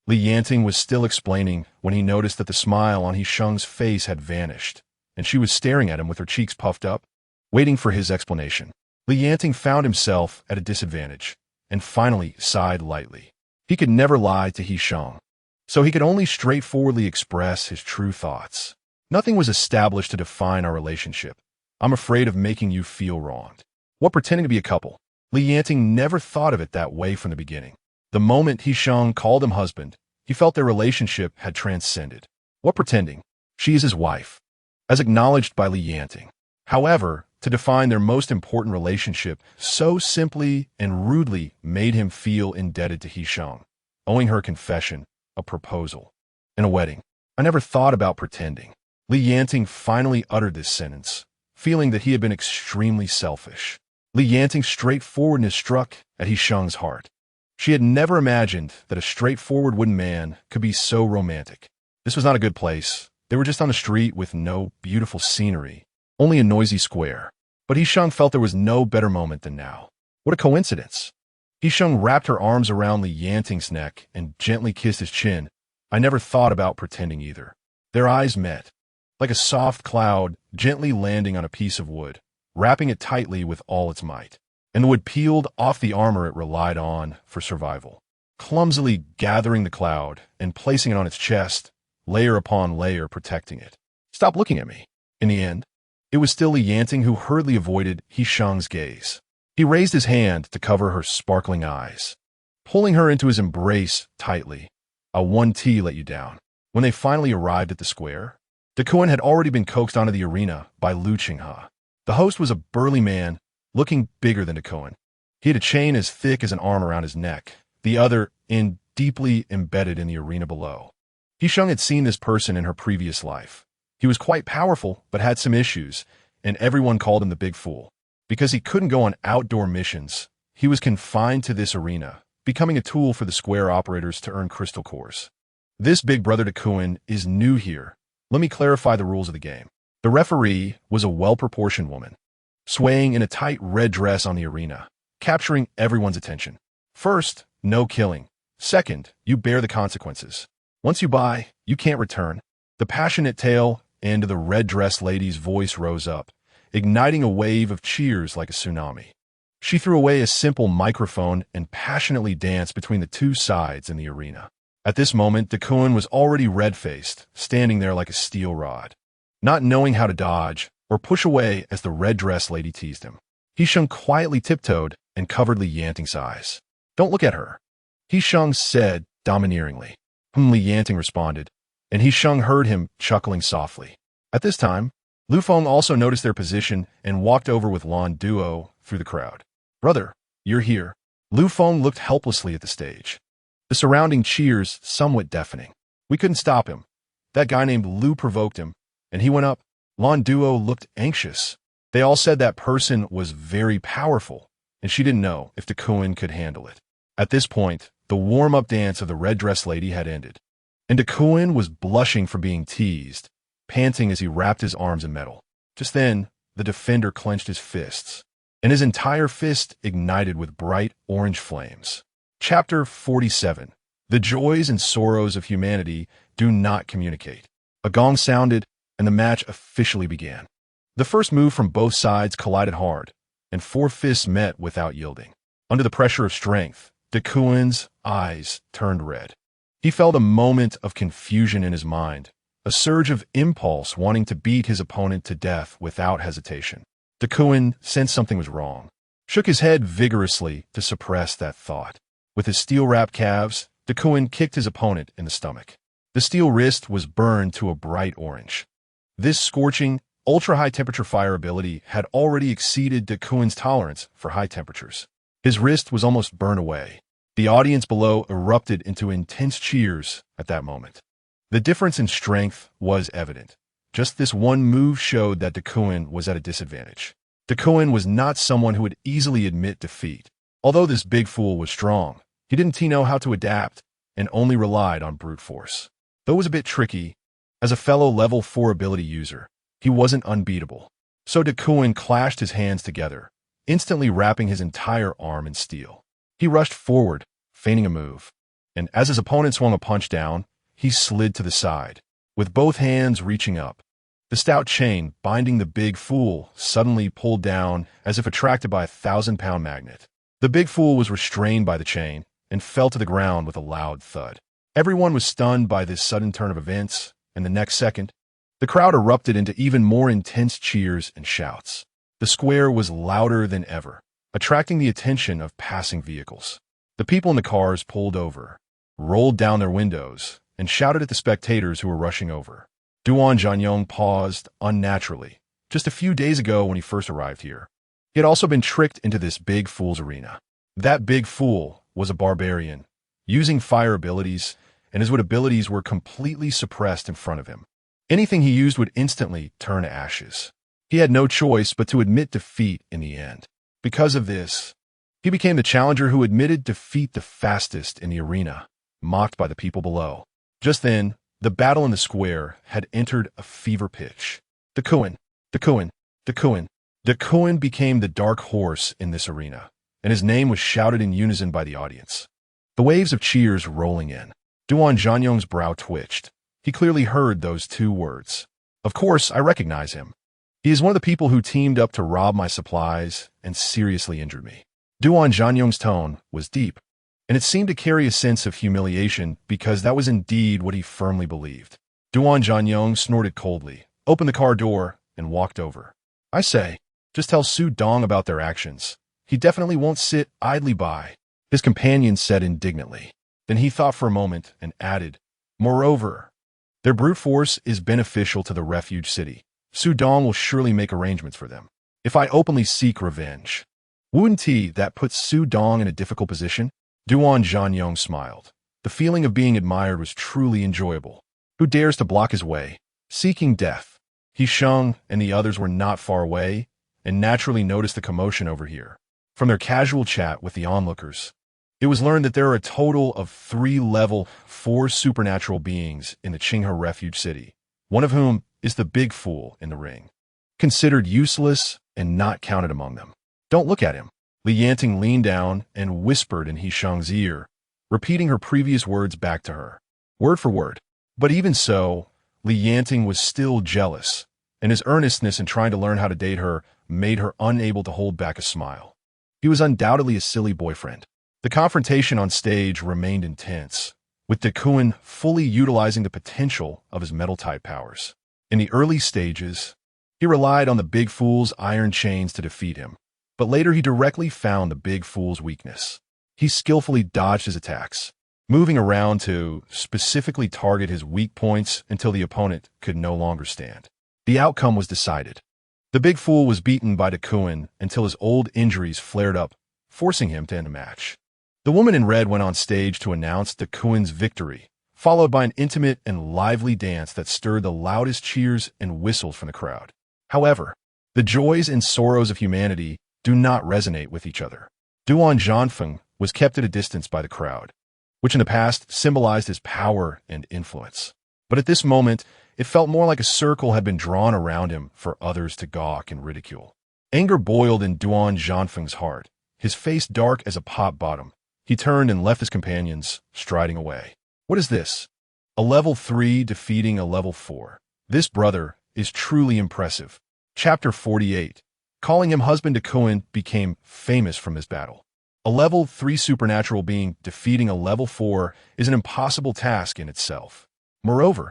Li Yanting was still explaining when he noticed that the smile on He Sheng's face had vanished, and she was staring at him with her cheeks puffed up, waiting for his explanation. Li Yanting found himself at a disadvantage, and finally sighed lightly. He could never lie to He Sheng, so he could only straightforwardly express his true thoughts. Nothing was established to define our relationship. I'm afraid of making you feel wronged. What pretending to be a couple? Li Yanting never thought of it that way from the beginning. The moment He Sheng called him husband, he felt their relationship had transcended. What pretending? She is his wife, as acknowledged by Li Yanting. However, to define their most important relationship so simply and rudely made him feel indebted to He Sheng, owing her a confession, a proposal, and a wedding. I never thought about pretending. Li Yanting finally uttered this sentence, feeling that he had been extremely selfish. Li Yanting's straightforwardness struck at He Sheng's heart. She had never imagined that a straightforward wooden man could be so romantic. This was not a good place. They were just on a street with no beautiful scenery, only a noisy square. But He Sheng felt there was no better moment than now. What a coincidence. He Sheng wrapped her arms around Li Yanting's neck and gently kissed his chin. I never thought about pretending either. Their eyes met, like a soft cloud gently landing on a piece of wood, wrapping it tightly with all its might. And the wood peeled off the armor it relied on for survival, clumsily gathering the cloud and placing it on its chest, layer upon layer protecting it. Stop looking at me. In the end, it was still Yanting who hurriedly avoided He Sheng's gaze. He raised his hand to cover her sparkling eyes, pulling her into his embrace tightly. A 1T let you down. When they finally arrived at the square, Duan had already been coaxed onto the arena by Lu Qinghe. The host was a burly man, looking bigger than Duan. He had a chain as thick as an arm around his neck, the other end deeply embedded in the arena below. He Sheng had seen this person in her previous life. He was quite powerful, but had some issues, and everyone called him the Big Fool. Because he couldn't go on outdoor missions, he was confined to this arena, becoming a tool for the square operators to earn crystal cores. This big brother Duan is new here. Let me clarify the rules of the game. The referee was a well-proportioned woman, swaying in a tight red dress on the arena, capturing everyone's attention. First, no killing. Second, you bear the consequences. Once you buy, you can't return. The passionate tail end of the red-dressed lady's voice rose up, igniting a wave of cheers like a tsunami. She threw away a simple microphone and passionately danced between the two sides in the arena. At this moment, Duan was already red-faced, standing there like a steel rod, not knowing how to dodge or push away as the red-dressed lady teased him. He Sheng quietly tiptoed and covered Li Yanting's eyes. Don't look at her, He Sheng said domineeringly. Li Yanting responded, and He Sheng heard him chuckling softly. At this time, Lu Feng also noticed their position and walked over with Lan Duo through the crowd. Brother, you're here. Lu Feng looked helplessly at the stage, the surrounding cheers somewhat deafening. We couldn't stop him. That guy named Lu provoked him, and he went up. Lan Duo looked anxious. They all said that person was very powerful, and she didn't know if Duan could handle it. At this point, the warm-up dance of the red-dressed lady had ended, and Duan was blushing for being teased, panting as he wrapped his arms in metal. Just then, the defender clenched his fists, and his entire fist ignited with bright orange flames. Chapter 47. The joys and sorrows of humanity do not communicate. A gong sounded, and the match officially began. The first move from both sides collided hard, and four fists met without yielding. Under the pressure of strength, Duan's eyes turned red. He felt a moment of confusion in his mind, a surge of impulse wanting to beat his opponent to death without hesitation. Duan sensed something was wrong, shook his head vigorously to suppress that thought. With his steel-wrapped calves, Duan kicked his opponent in the stomach. The steel wrist was burned to a bright orange. This scorching, ultra-high temperature fire ability had already exceeded Duan's tolerance for high temperatures. His wrist was almost burned away. The audience below erupted into intense cheers at that moment. The difference in strength was evident. Just this one move showed that Duan was at a disadvantage. Duan was not someone who would easily admit defeat. Although this big fool was strong, he didn't know how to adapt and only relied on brute force. Though it was a bit tricky, as a fellow level 4 ability user, he wasn't unbeatable. So Duan clashed his hands together, instantly wrapping his entire arm in steel. He rushed forward, feigning a move, and as his opponent swung a punch down, he slid to the side, with both hands reaching up. The stout chain binding the big fool suddenly pulled down as if attracted by a 1,000-pound magnet. The big fool was restrained by the chain and fell to the ground with a loud thud. Everyone was stunned by this sudden turn of events, and the next second, the crowd erupted into even more intense cheers and shouts. The square was louder than ever, attracting the attention of passing vehicles. The people in the cars pulled over, rolled down their windows, and shouted at the spectators who were rushing over. Duan Zhanyong paused unnaturally. Just a few days ago when he first arrived here, he had also been tricked into this big fool's arena. That big fool was a barbarian, using fire abilities, and his wood abilities were completely suppressed in front of him. Anything he used would instantly turn to ashes. He had no choice but to admit defeat in the end. Because of this, he became the challenger who admitted defeat the fastest in the arena, mocked by the people below. Just then, the battle in the square had entered a fever pitch. Duan became the dark horse in this arena, and his name was shouted in unison by the audience. The waves of cheers rolling in. Duan Zhanyong's brow twitched. He clearly heard those two words. Of course, I recognize him. He is one of the people who teamed up to rob my supplies and seriously injured me. Duan Zhanyong's tone was deep, and it seemed to carry a sense of humiliation because that was indeed what he firmly believed. Duan Zhanyong snorted coldly, opened the car door, and walked over. I say, just tell Su Dong about their actions. He definitely won't sit idly by, his companion said indignantly. Then he thought for a moment and added, moreover, their brute force is beneficial to the refuge city. Su Dong will surely make arrangements for them. If I openly seek revenge, wouldn't that puts Su Dong in a difficult position? Duan Zhanyong smiled. The feeling of being admired was truly enjoyable. Who dares to block his way? Seeking death. He Sheng and the others were not far away, and naturally noticed the commotion over here. From their casual chat with the onlookers, it was learned that there are a total of 3 level 4 supernatural beings in the Qinghe refuge city, one of whom is the big fool in the ring, considered useless and not counted among them. Don't look at him. Yanting leaned down and whispered in He Sheng's ear, repeating her previous words back to her, word for word. But even so, Yanting was still jealous, and his earnestness in trying to learn how to date her made her unable to hold back a smile. He was undoubtedly a silly boyfriend. The confrontation on stage remained intense, with Duan fully utilizing the potential of his metal-type powers. In the early stages, he relied on the big fool's iron chains to defeat him, but later he directly found the big fool's weakness. He skillfully dodged his attacks, moving around to specifically target his weak points until the opponent could no longer stand. The outcome was decided. The big fool was beaten by Duan until his old injuries flared up, forcing him to end the match. The woman in red went on stage to announce Duan's victory, followed by an intimate and lively dance that stirred the loudest cheers and whistles from the crowd. However, the joys and sorrows of humanity do not resonate with each other. Duan Zhanfeng was kept at a distance by the crowd, which in the past symbolized his power and influence. But at this moment, it felt more like a circle had been drawn around him for others to gawk and ridicule. Anger boiled in Duan Zhanfeng's heart, his face dark as a pot bottom. He turned and left his companions, striding away. What is this? A level 3 defeating a level 4. This brother is truly impressive. Chapter 48. Calling him husband Duan became famous from this battle. A level 3 supernatural being defeating a level 4 is an impossible task in itself. Moreover,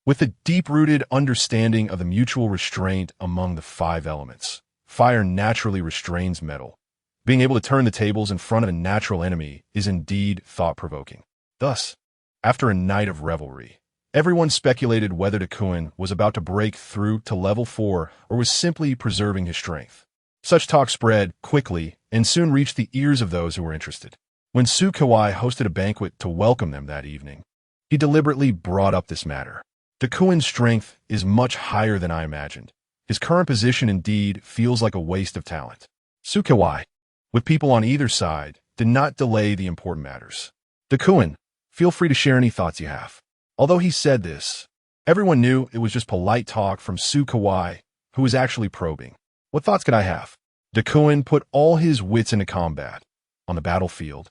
with a deep-rooted understanding of the mutual restraint among the 5 elements, fire naturally restrains metal. Being able to turn the tables in front of a natural enemy is indeed thought-provoking. Thus, after a night of revelry, everyone speculated whether Duan was about to break through to level 4 or was simply preserving his strength. Such talk spread quickly and soon reached the ears of those who were interested. When Su Kawai hosted a banquet to welcome them that evening, he deliberately brought up this matter. Duan's strength is much higher than I imagined. His current position indeed feels like a waste of talent. Su Kawai, with people on either side, did not delay the important matters. Duan, feel free to share any thoughts you have. Although he said this, everyone knew it was just polite talk from Su Kawai, who was actually probing. What thoughts could I have? Duan put all his wits into combat. On the battlefield,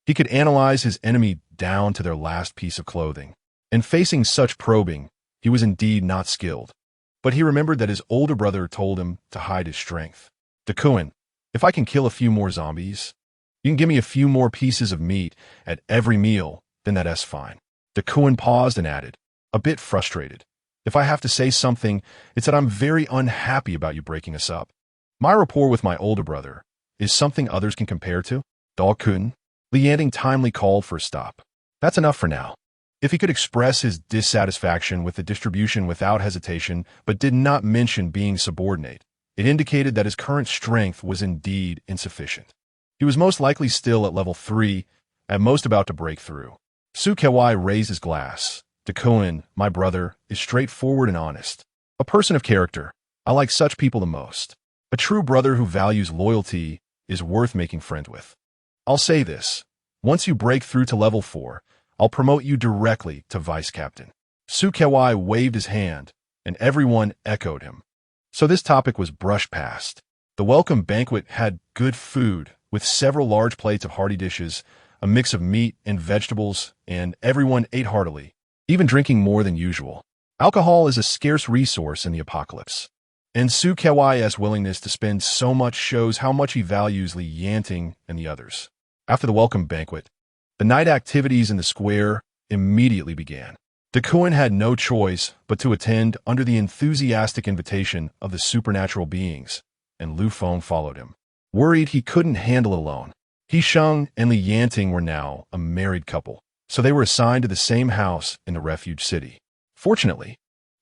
he could analyze his enemy down to their last piece of clothing. And facing such probing, he was indeed not skilled. But he remembered that his older brother told him to hide his strength. Duan, if I can kill a few more zombies, you can give me a few more pieces of meat at every meal, then that's fine. Duan paused and added, a bit frustrated. If I have to say something, it's that I'm very unhappy about you breaking us up. My rapport with my older brother is something others can compare to. Duan, Yanting timely called for a stop. That's enough for now. If he could express his dissatisfaction with the distribution without hesitation, but did not mention being subordinate, it indicated that his current strength was indeed insufficient. He was most likely still at level 3, at most about to break through. Su Kawai raised his glass. Duan, my brother, is straightforward and honest. A person of character. I like such people the most. A true brother who values loyalty is worth making friends with. I'll say this. Once you break through to level 4, I'll promote you directly to vice captain. Su Kawai waved his hand, and everyone echoed him. So this topic was brushed past. The welcome banquet had good food, with several large plates of hearty dishes, a mix of meat and vegetables, and everyone ate heartily. even drinking more than usual. Alcohol is a scarce resource in the apocalypse, and Su Kyi's willingness to spend so much shows how much he values Li Yanting and the others. After the welcome banquet, the night activities in the square immediately began. Duan had no choice but to attend under the enthusiastic invitation of the supernatural beings, and Lu Feng followed him. Worried he couldn't handle it alone, He Sheng and Li Yanting were now a married couple, so they were assigned to the same house in the refuge city. Fortunately,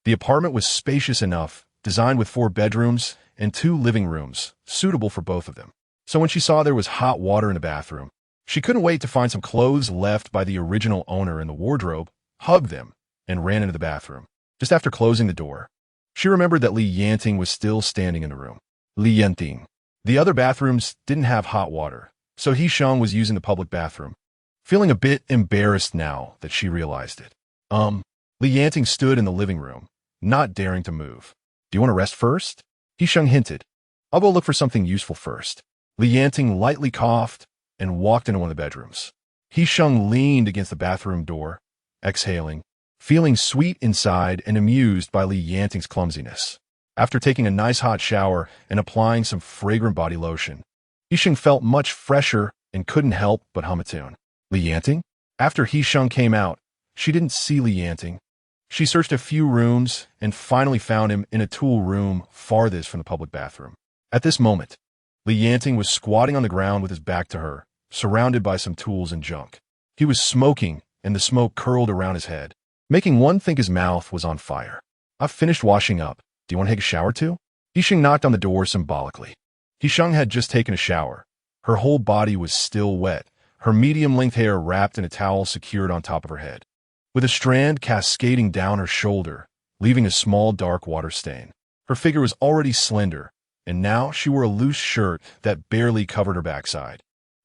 the apartment was spacious enough, designed with 4 bedrooms and 2 living rooms, suitable for both of them. So when she saw there was hot water in the bathroom, she couldn't wait to find some clothes left by the original owner in the wardrobe, hugged them, and ran into the bathroom. Just after closing the door, she remembered that Li Yanting was still standing in the room. Li Yanting. The other bathrooms didn't have hot water, so He Sheng was using the public bathroom, feeling a bit embarrassed now that she realized it. Li Yanting stood in the living room, not daring to move. Do you want to rest first? He Sheng hinted. I'll go look for something useful first. Li Yanting lightly coughed and walked into one of the bedrooms. He Sheng leaned against the bathroom door, exhaling, feeling sweet inside and amused by Li Yanting's clumsiness. After taking a nice hot shower and applying some fragrant body lotion, He Sheng felt much fresher and couldn't help but hum a tune. Li Yanting? After He Sheng came out, she didn't see Li Yanting. She searched a few rooms and finally found him in a tool room farthest from the public bathroom. At this moment, Li Yanting was squatting on the ground with his back to her, surrounded by some tools and junk. He was smoking, and the smoke curled around his head, making one think his mouth was on fire. I've finished washing up. Do you want to take a shower too? He Sheng knocked on the door symbolically. He Sheng had just taken a shower. Her whole body was still wet, her medium-length hair wrapped in a towel secured on top of her head, with a strand cascading down her shoulder, leaving a small dark water stain. Her figure was already slender, and now she wore a loose shirt that barely covered her backside.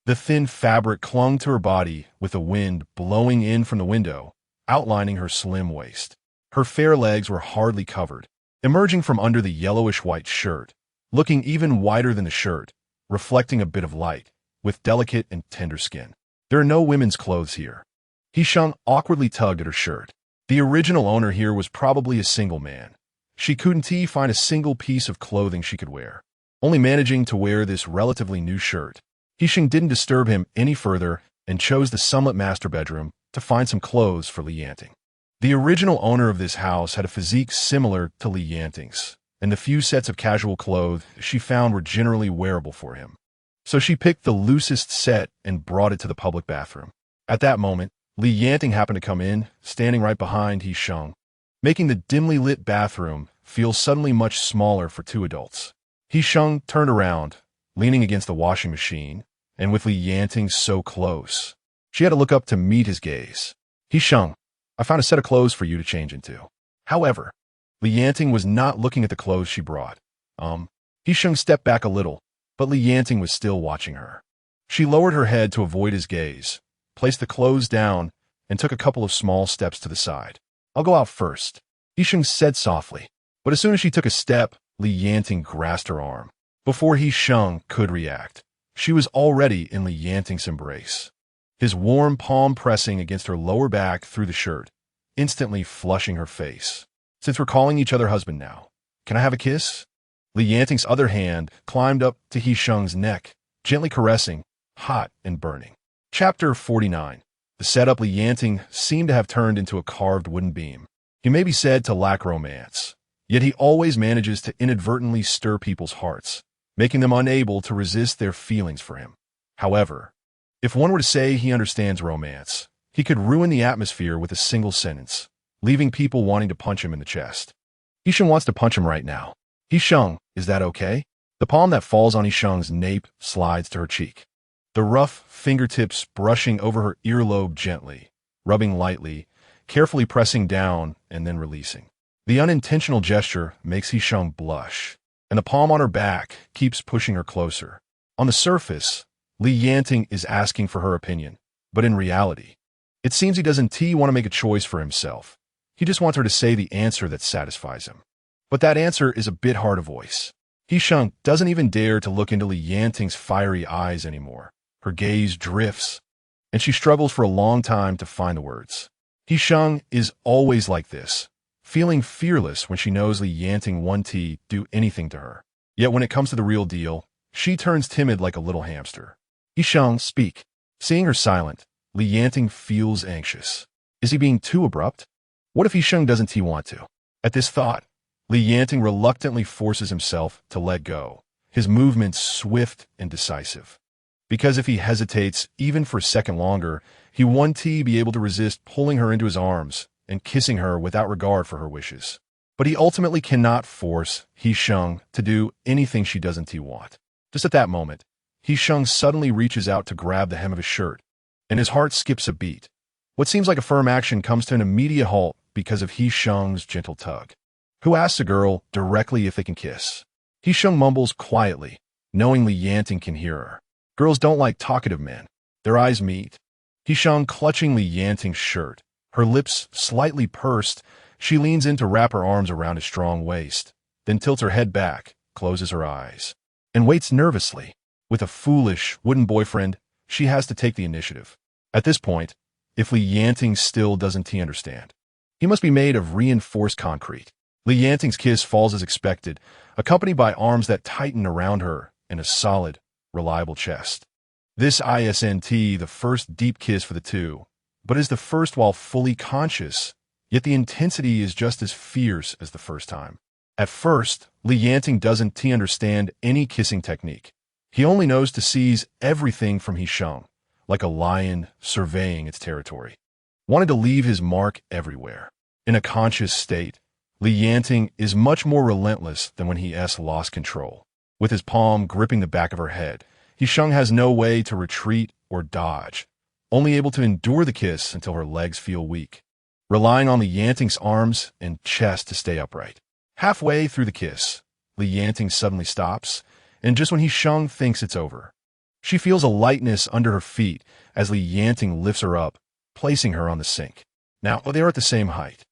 The thin fabric clung to her body with the wind blowing in from the window, outlining her slim waist. Her fair legs were hardly covered, emerging from under the yellowish-white shirt, looking even whiter than the shirt, reflecting a bit of light, with delicate and tender skin. There are no women's clothes here. He Sheng awkwardly tugged at her shirt. The original owner here was probably a single man. She couldn't find a single piece of clothing she could wear, only managing to wear this relatively new shirt. He Sheng didn't disturb him any further and chose the sunlit master bedroom to find some clothes for Li Yanting. The original owner of this house had a physique similar to Li Yanting's, and the few sets of casual clothes she found were generally wearable for him. So she picked the loosest set and brought it to the public bathroom. At that moment, Li Yanting happened to come in, standing right behind He Sheng, making the dimly lit bathroom feel suddenly much smaller for 2 adults. He Sheng turned around, leaning against the washing machine, and with Li Yanting so close, she had to look up to meet his gaze. He Sheng, I found a set of clothes for you to change into. However, Li Yanting was not looking at the clothes she brought. He Sheng stepped back a little, but Li Yanting was still watching her. She lowered her head to avoid his gaze, placed the clothes down, and took a couple of small steps to the side. I'll go out first, He Sheng said softly, but as soon as she took a step, Li Yanting grasped her arm. Before He Sheng could react, she was already in Li Yanting's embrace, his warm palm pressing against her lower back through the shirt, instantly flushing her face. Since we're calling each other husband now, can I have a kiss? Li Yanting's other hand climbed up to He Sheng's neck, gently caressing, hot and burning. Chapter 49. The setup Li Yanting seemed to have turned into a carved wooden beam. He may be said to lack romance, yet he always manages to inadvertently stir people's hearts, making them unable to resist their feelings for him. However, if one were to say he understands romance, he could ruin the atmosphere with a single sentence, leaving people wanting to punch him in the chest. He Sheng wants to punch him right now. He Sheng, is that okay? The palm that falls on He Sheng's nape slides to her cheek, the rough fingertips brushing over her earlobe gently, rubbing lightly, carefully pressing down and then releasing. The unintentional gesture makes He Sheng blush, and the palm on her back keeps pushing her closer. On the surface, Li Yanting is asking for her opinion, but in reality, it seems he doesn't want to make a choice for himself. He just wants her to say the answer that satisfies him. But that answer is a bit hard to voice. He Sheng doesn't even dare to look into Li Yanting's fiery eyes anymore. Her gaze drifts, and she struggles for a long time to find the words. He Sheng is always like this, feeling fearless when she knows Li Yanting won't do anything to her. Yet when it comes to the real deal, she turns timid like a little hamster. He Sheng, speak. Seeing her silent, Li Yanting feels anxious. Is he being too abrupt? What if He Sheng doesn't want to? At this thought, Li Yanting reluctantly forces himself to let go, his movements swift and decisive. Because if he hesitates even for a second longer, he won't be able to resist pulling her into his arms and kissing her without regard for her wishes. But he ultimately cannot force He Sheng to do anything she doesn't want. Just at that moment, He Sheng suddenly reaches out to grab the hem of his shirt, and his heart skips a beat. What seems like a firm action comes to an immediate halt because of He Sheng's gentle tug. Who asks a girl directly if they can kiss? He Sheng mumbles quietly, knowing Li Yanting can hear her. Girls don't like talkative men. Their eyes meet. He Sheng clutching Li Yanting's shirt, her lips slightly pursed, she leans in to wrap her arms around his strong waist, then tilts her head back, closes her eyes, and waits nervously. With a foolish, wooden boyfriend, she has to take the initiative. At this point, if Li Yanting still doesn't understand, he must be made of reinforced concrete. Li Yanting's kiss falls as expected, accompanied by arms that tighten around her and a solid, reliable chest. This isn't the first deep kiss for the two, but is the first while fully conscious, yet the intensity is just as fierce as the first time. At first, Li Yanting doesn't understand any kissing technique. He only knows to seize everything from He Sheng, like a lion surveying its territory. Wanted to leave his mark everywhere. In a conscious state, Li Yanting is much more relentless than when he lost control. With his palm gripping the back of her head, He Sheng has no way to retreat or dodge, only able to endure the kiss until her legs feel weak, relying on Li Yanting's arms and chest to stay upright. Halfway through the kiss, Li Yanting suddenly stops, and just when He Sheng thinks it's over, she feels a lightness under her feet as Li Yanting lifts her up, placing her on the sink. Now, they're at the same height.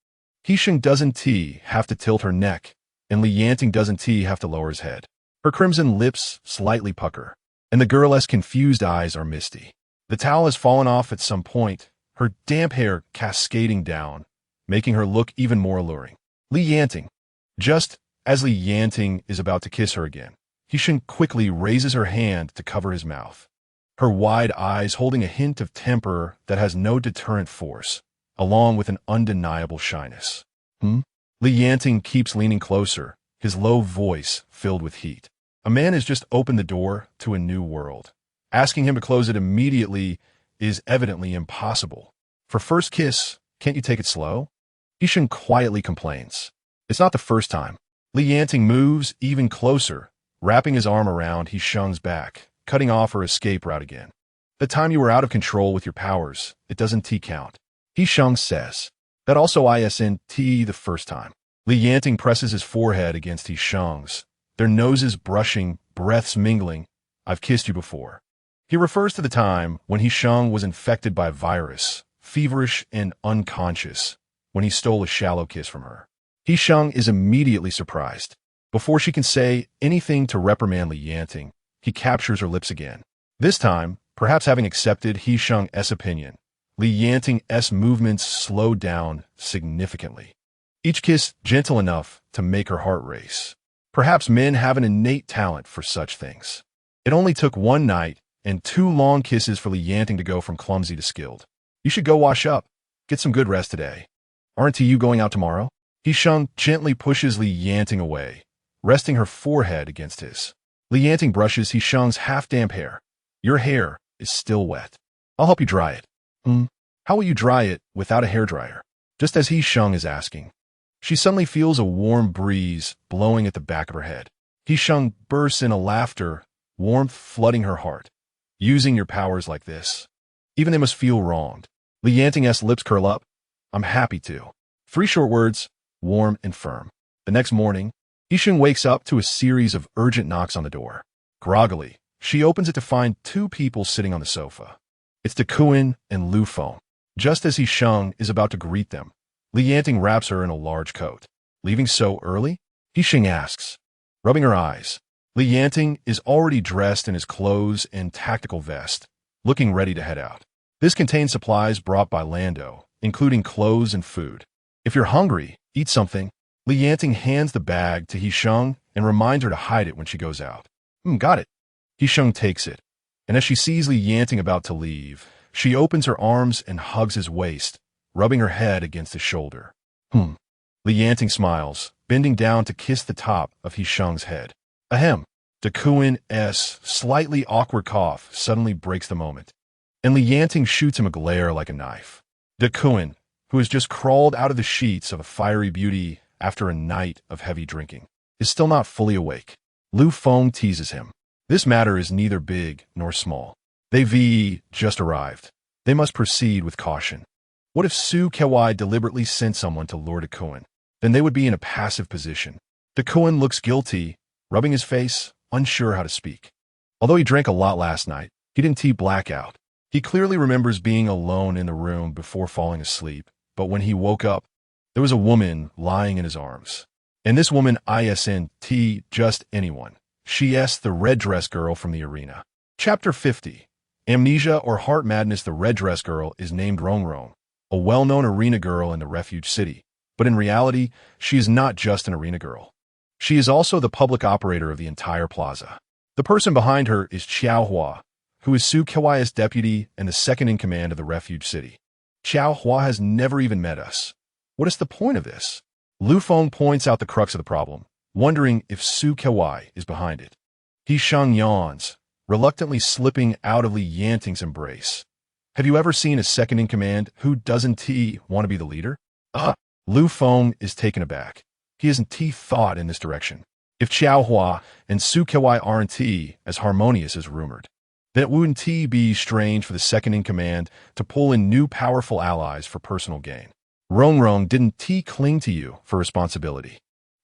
He Sheng doesn't have to tilt her neck, and Li Yanting doesn't have to lower his head. Her crimson lips slightly pucker, and the girl's confused eyes are misty. The towel has fallen off at some point, her damp hair cascading down, making her look even more alluring. Li Yanting. Just as Li Yanting is about to kiss her again, He Sheng quickly raises her hand to cover his mouth, her wide eyes holding a hint of temper that has no deterrent force, along with an undeniable shyness. Li Yanting keeps leaning closer, his low voice filled with heat. A man has just opened the door to a new world. Asking him to close it immediately is evidently impossible. For first kiss, can't you take it slow? He Sheng quietly complains. It's not the first time. Li Yanting moves even closer, wrapping his arm around He Sheng's back, cutting off her escape route again. The time you were out of control with your powers, it doesn't count. He Sheng says. That also isn't the first time. Li Yanting presses his forehead against He Sheng's, their noses brushing, breaths mingling. I've kissed you before. He refers to the time when He Sheng was infected by a virus, feverish and unconscious, when he stole a shallow kiss from her. He Sheng is immediately surprised. Before she can say anything to reprimand Li Yanting, he captures her lips again. This time, perhaps having accepted He Sheng's opinion, Li Yanting's movements slow down significantly. Each kiss gentle enough to make her heart race. Perhaps men have an innate talent for such things. It only took one night and 2 long kisses for Li Yanting to go from clumsy to skilled. You should go wash up. Get some good rest today. Aren't you going out tomorrow? He Sheng gently pushes Li Yanting away, resting her forehead against his. Li Yanting brushes He Sheng's half-damp hair. Your hair is still wet. I'll help you dry it. How will you dry it without a hairdryer? Just as He Sheng is asking, she suddenly feels a warm breeze blowing at the back of her head. He Sheng bursts into laughter, warmth flooding her heart. Using your powers like this, even they must feel wronged. Li Yanting's lips curl up. I'm happy to. 3 short words, warm and firm. The next morning, He Sheng wakes up to a series of urgent knocks on the door. Groggily, she opens it to find 2 people sitting on the sofa. It's Duan and Lu Feng. Just as He Sheng is about to greet them, Li Yanting wraps her in a large coat. Leaving so early? He Sheng asks, rubbing her eyes. Li Yanting is already dressed in his clothes and tactical vest, looking ready to head out. This contains supplies brought by Lando, including clothes and food. If you're hungry, eat something. Li Yanting hands the bag to He Sheng and reminds her to hide it when she goes out. Got it. He Sheng takes it, and as she sees Li Yanting about to leave, she opens her arms and hugs his waist, rubbing her head against his shoulder. Li Yanting smiles, bending down to kiss the top of He Sheng's head. Ahem. Duan's slightly awkward cough suddenly breaks the moment, and Li Yanting shoots him a glare like a knife. Duan, who has just crawled out of the sheets of a fiery beauty after a night of heavy drinking, is still not fully awake. Lu Feng teases him. This matter is neither big nor small. They've just arrived. They must proceed with caution. What if Su Kewai deliberately sent someone to lure Duan? Then they would be in a passive position. Duan looks guilty, rubbing his face, unsure how to speak. Although he drank a lot last night, he didn't black out. He clearly remembers being alone in the room before falling asleep, but when he woke up, there was a woman lying in his arms. And this woman isn't just anyone. She's the red dress girl from the arena. Chapter 50. Amnesia or Heart Madness. The red dress girl is named Rongrong, a well-known arena girl in the refuge city. But in reality, she is not just an arena girl. She is also the public operator of the entire plaza. The person behind her is Xiao Hua, who is Su Kewai's deputy and the second in command of the refuge city. Xiao Hua has never even met us. What is the point of this? Lu Feng points out the crux of the problem, wondering if Su Kewai is behind it. He Sheng yawns, reluctantly slipping out of Li Yanting's embrace. Have you ever seen a second in command who doesn't want to be the leader? Lu Feng is taken aback. He hasn't thought in this direction. If Xiao Hua and Su Kewai aren't as harmonious as rumored, then it wouldn't be strange for the second in command to pull in new powerful allies for personal gain. Rongrong didn't cling to you for responsibility.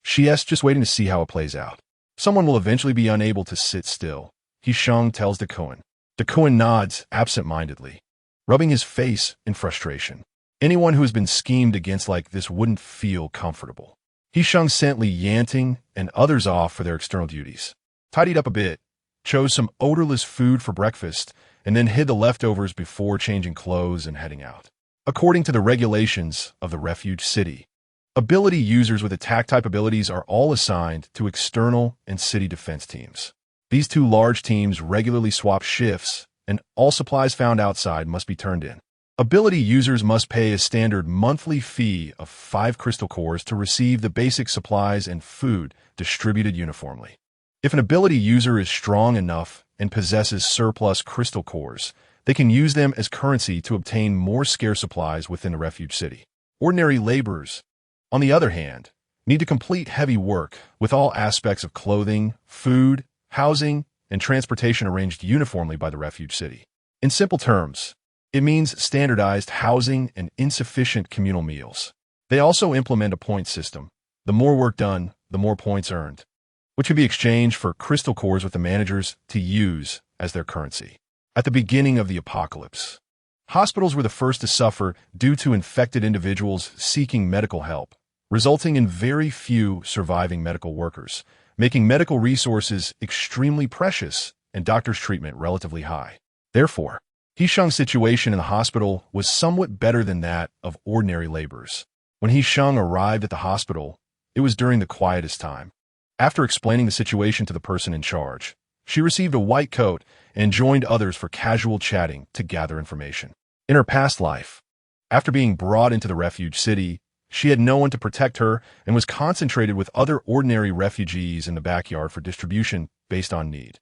She's just waiting to see how it plays out. Someone will eventually be unable to sit still, He Sheng tells Duan. Duan nods absent-mindedly, rubbing his face in frustration. Anyone who has been schemed against like this wouldn't feel comfortable. He Sheng sent Li Yanting and others off for their external duties, tidied up a bit, chose some odorless food for breakfast, and then hid the leftovers before changing clothes and heading out. According to the regulations of the refuge city, ability users with attack-type abilities are all assigned to external and city defense teams. These two large teams regularly swap shifts, and all supplies found outside must be turned in. Ability users must pay a standard monthly fee of 5 crystal cores to receive the basic supplies and food distributed uniformly. If an ability user is strong enough and possesses surplus crystal cores, they can use them as currency to obtain more scarce supplies within the refuge city. Ordinary laborers, on the other hand, need to complete heavy work with all aspects of clothing, food, housing, and transportation arranged uniformly by the refuge city. In simple terms, it means standardized housing and insufficient communal meals. They also implement a point system. The more work done, the more points earned, which can be exchanged for crystal cores with the managers to use as their currency. At the beginning of the apocalypse, hospitals were the first to suffer due to infected individuals seeking medical help, resulting in very few surviving medical workers, making medical resources extremely precious and doctors' treatment relatively high. Therefore, He Sheng's situation in the hospital was somewhat better than that of ordinary laborers. When He Sheng arrived at the hospital, it was during the quietest time. After explaining the situation to the person in charge, she received a white coat and joined others for casual chatting to gather information. In her past life, after being brought into the refuge city, she had no one to protect her and was concentrated with other ordinary refugees in the backyard for distribution based on need.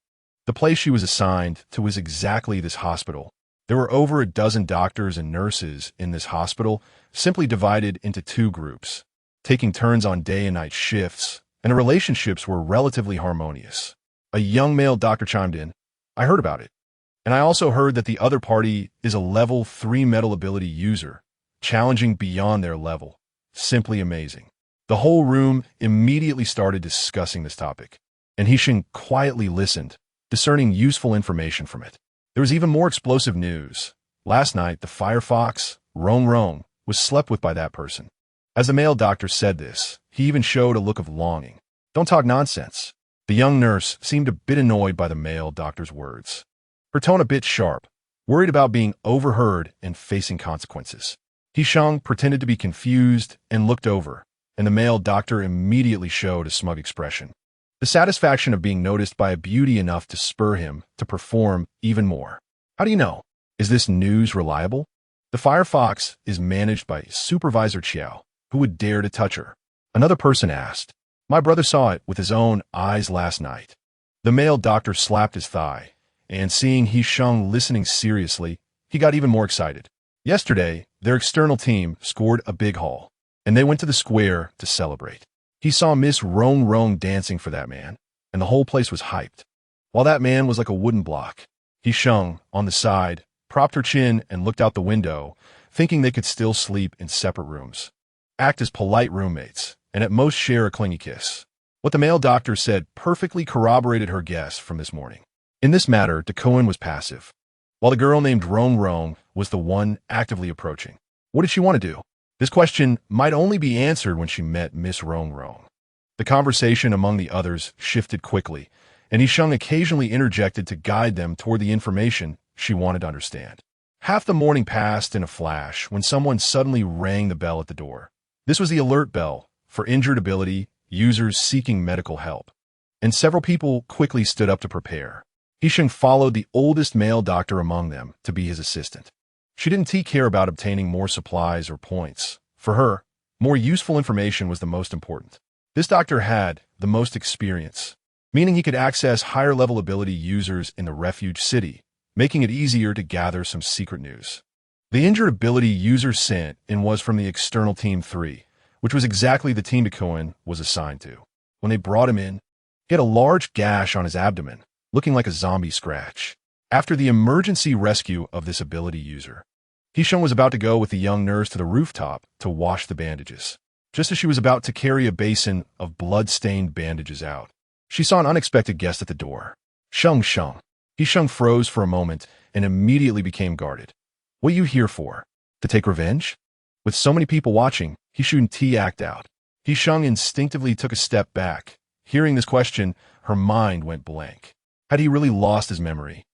The place she was assigned to was exactly this hospital. There were over a dozen doctors and nurses in this hospital, simply divided into 2 groups, taking turns on day and night shifts, and the relationships were relatively harmonious. A young male doctor chimed in. I heard about it. And I also heard that the other party is a level 3 metal ability user, challenging beyond their level. Simply amazing. The whole room immediately started discussing this topic, and He Sheng quietly listened, discerning useful information from it. There was even more explosive news. Last night, the firefox, Rongrong, was slept with by that person. As the male doctor said this, he even showed a look of longing. Don't talk nonsense. The young nurse seemed a bit annoyed by the male doctor's words, her tone a bit sharp, worried about being overheard and facing consequences. He Sheng pretended to be confused and looked over, and the male doctor immediately showed a smug expression. The satisfaction of being noticed by a beauty enough to spur him to perform even more. How do you know? Is this news reliable? The Firefox is managed by Supervisor Chiao. Who would dare to touch her? Another person asked. My brother saw it with his own eyes last night. The male doctor slapped his thigh, and seeing He Sheng listening seriously, he got even more excited. Yesterday, their external team scored a big haul, and they went to the square to celebrate. He saw Miss Rong Rong dancing for that man, and the whole place was hyped. While that man was like a wooden block, He Sheng, on the side, propped her chin and looked out the window, thinking they could still sleep in separate rooms, act as polite roommates, and at most share a clingy kiss. What the male doctor said perfectly corroborated her guess from this morning. In this matter, Duan was passive, while the girl named Rong Rong was the one actively approaching. What did she want to do? This question might only be answered when she met Miss Rong Rong. The conversation among the others shifted quickly, and He Sheng occasionally interjected to guide them toward the information she wanted to understand. Half the morning passed in a flash when someone suddenly rang the bell at the door. This was the alert bell for injured ability users seeking medical help, and several people quickly stood up to prepare. He Sheng followed the oldest male doctor among them to be his assistant. She didn't care about obtaining more supplies or points. For her, more useful information was the most important. This doctor had the most experience, meaning he could access higher-level ability users in the refuge city, making it easier to gather some secret news. The injured ability user sent in was from the external Team 3, which was exactly the team Duan was assigned to. When they brought him in, he had a large gash on his abdomen, looking like a zombie scratch. After the emergency rescue of this ability user, He Sheng was about to go with the young nurse to the rooftop to wash the bandages. Just as she was about to carry a basin of blood-stained bandages out, she saw an unexpected guest at the door. Sheng. He Sheng froze for a moment and immediately became guarded. What are you here for? To take revenge? With so many people watching, he shouldn't act out. He Sheng instinctively took a step back. Hearing this question, her mind went blank. Had he really lost his memory?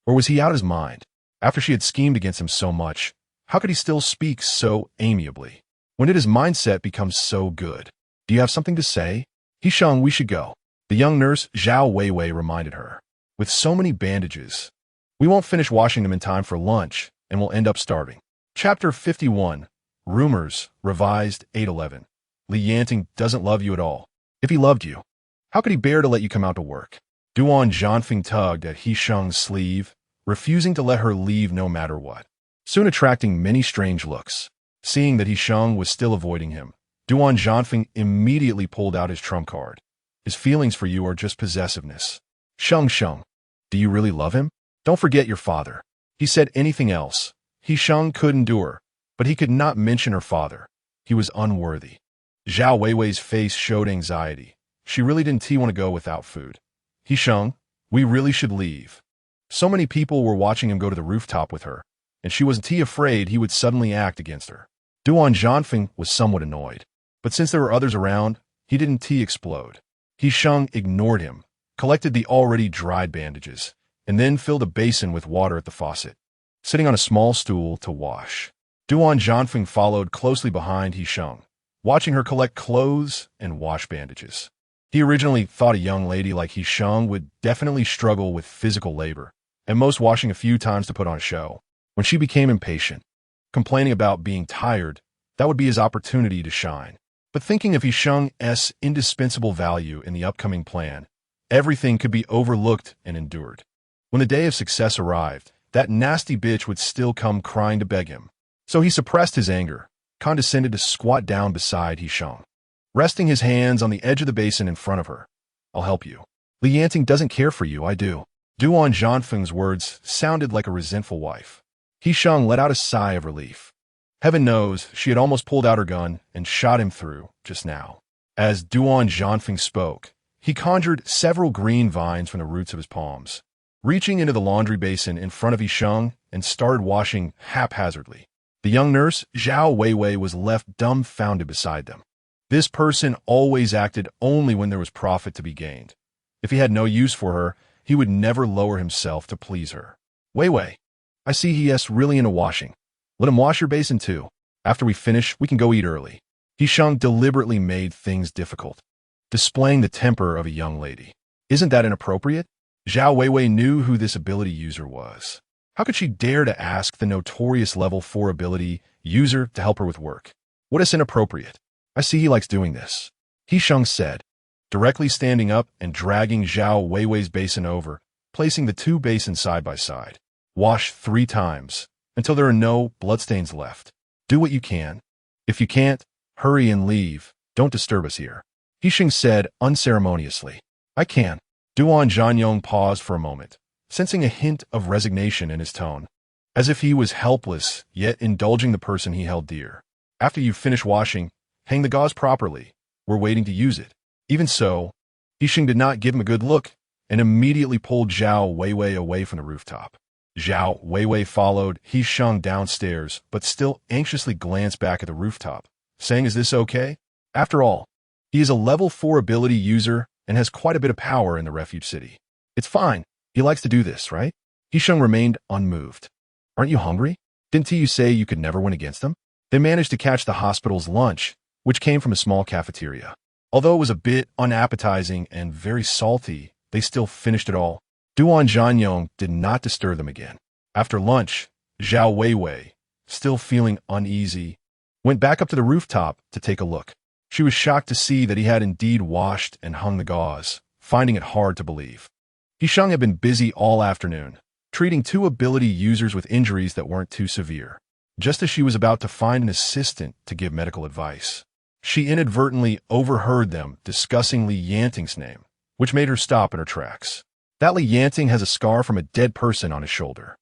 Or was he out of his mind? After she had schemed against him so much, how could he still speak so amiably? When did his mindset become so good? Do you have something to say? He Sheng, we should go. The young nurse, Zhao Weiwei, reminded her. With so many bandages, we won't finish washing them in time for lunch, and we'll end up starving. Chapter 51. Rumors, revised 811. Li Yanting doesn't love you at all. If he loved you, how could he bear to let you come out to work? Duan Zhanfeng tugged at He Sheng's sleeve, refusing to let her leave no matter what, soon attracting many strange looks. Seeing that He Sheng was still avoiding him, Duan Zhanfeng immediately pulled out his trump card. His feelings for you are just possessiveness. Sheng, do you really love him? Don't forget your father. He said anything else. He Sheng could endure, but he could not mention her father. He was unworthy. Zhao Weiwei's face showed anxiety. She really didn't want to go without food. He Sheng, we really should leave. So many people were watching him go to the rooftop with her, and she wasn't afraid he would suddenly act against her. Duan Zhanfeng was somewhat annoyed, but since there were others around, he didn't explode. He Sheng ignored him, collected the already dried bandages, and then filled a basin with water at the faucet, sitting on a small stool to wash. Duan Zhanfeng followed closely behind He Sheng, watching her collect clothes and wash bandages. He originally thought a young lady like He Sheng would definitely struggle with physical labor, and most washing a few times to put on a show. When she became impatient, complaining about being tired, that would be his opportunity to shine. But thinking of He Sheng's indispensable value in the upcoming plan, everything could be overlooked and endured. When the day of success arrived, that nasty bitch would still come crying to beg him. So he suppressed his anger, condescended to squat down beside He Sheng, resting his hands on the edge of the basin in front of her. I'll help you. Li Yanting doesn't care for you, I do. Duan Zhanfeng's words sounded like a resentful wife. He Sheng let out a sigh of relief. Heaven knows she had almost pulled out her gun and shot him through just now. As Duan Zhanfeng spoke, he conjured several green vines from the roots of his palms, reaching into the laundry basin in front of He Sheng and started washing haphazardly. The young nurse, Zhao Weiwei, was left dumbfounded beside them. This person always acted only when there was profit to be gained. If he had no use for her, he would never lower himself to please her. Weiwei, I see he is really into washing. Let him wash your basin too. After we finish, we can go eat early. He Sheng deliberately made things difficult, displaying the temper of a young lady. Isn't that inappropriate? Zhao Weiwei knew who this ability user was. How could she dare to ask the notorious level 4 ability user to help her with work? What is inappropriate? I see he likes doing this, He Sheng said, directly standing up and dragging Zhao Weiwei's basin over, placing the two basins side by side. Wash 3 times, until there are no bloodstains left. Do what you can. If you can't, hurry and leave. Don't disturb us here, He Sheng said unceremoniously. I can. Duan Zhanyong paused for a moment, sensing a hint of resignation in his tone, as if he was helpless, yet indulging the person he held dear. After you finish washing, hang the gauze properly. We're waiting to use it. Even so, He Sheng did not give him a good look and immediately pulled Zhao Weiwei away from the rooftop. Zhao Weiwei followed He Sheng downstairs, but still anxiously glanced back at the rooftop, saying, "Is this okay?" After all, he is a level 4 ability user and has quite a bit of power in the refuge city. It's fine. He likes to do this, right? He Sheng remained unmoved. Aren't you hungry? Didn't you say you could never win against them? They managed to catch the hospital's lunch, which came from a small cafeteria. Although it was a bit unappetizing and very salty, they still finished it all. Duan Zhanyong did not disturb them again. After lunch, Zhao Weiwei, still feeling uneasy, went back up to the rooftop to take a look. She was shocked to see that he had indeed washed and hung the gauze, finding it hard to believe. He Sheng had been busy all afternoon, treating 2 ability users with injuries that weren't too severe. Just as she was about to find an assistant to give medical advice, she inadvertently overheard them discussing Yanting's name, which made her stop in her tracks. That Yanting has a scar from a dead person on his shoulder.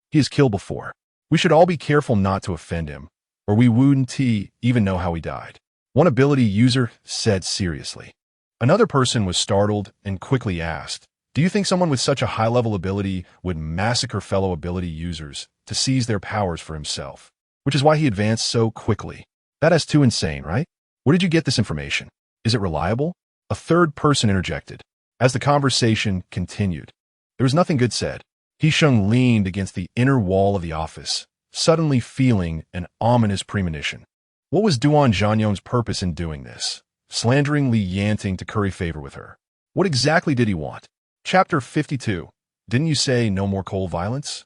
He has killed before. We should all be careful not to offend him, or we wouldn't even know how he died, one ability user said seriously. Another person was startled and quickly asked, "Do you think someone with such a high-level ability would massacre fellow ability users to seize their powers for himself? Which is why he advanced so quickly. That is too insane, right? Where did you get this information? Is it reliable?" A third person interjected. As the conversation continued, there was nothing good said. He Sheng leaned against the inner wall of the office, suddenly feeling an ominous premonition. What was Duan Zhanyong's purpose in doing this? Slandering Yanting to curry favor with her. What exactly did he want? Chapter 52. Didn't you say no more cold violence?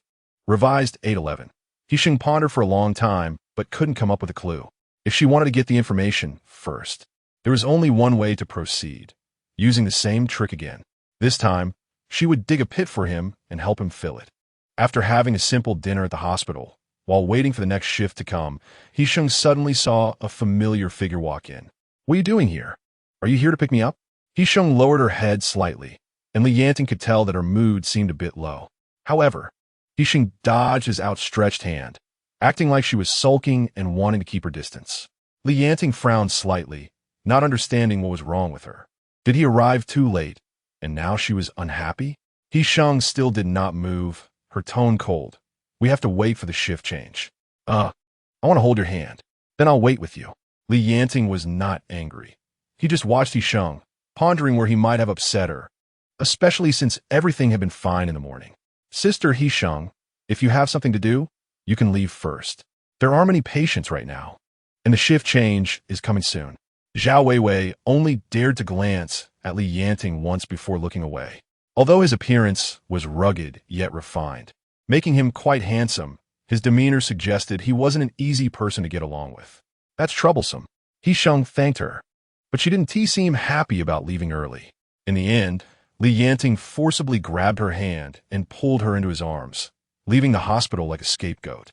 Revised 811. He Sheng pondered for a long time, but couldn't come up with a clue. If she wanted to get the information first, there was only one way to proceed. Using the same trick again. This time, she would dig a pit for him and help him fill it. After having a simple dinner at the hospital, while waiting for the next shift to come, He Sheng suddenly saw a familiar figure walk in. "What are you doing here? Are you here to pick me up?" He Sheng lowered her head slightly, and Yanting could tell that her mood seemed a bit low. However, He Sheng dodged his outstretched hand, acting like she was sulking and wanting to keep her distance. Yanting frowned slightly, not understanding what was wrong with her. Did he arrive too late, and now she was unhappy? He Sheng still did not move, her tone cold. "We have to wait for the shift change." I want to hold your hand. Then I'll wait with you." Yanting was not angry. He just watched He Sheng, pondering where he might have upset her, especially since everything had been fine in the morning. "Sister He Sheng, if you have something to do, you can leave first. There aren't many patients right now, and the shift change is coming soon." Zhao Weiwei only dared to glance at Yanting once before looking away. Although his appearance was rugged yet refined, making him quite handsome, his demeanor suggested he wasn't an easy person to get along with. That's troublesome. He Sheng thanked her, but she didn't seem happy about leaving early. In the end, Yanting forcibly grabbed her hand and pulled her into his arms, leaving the hospital like a scapegoat.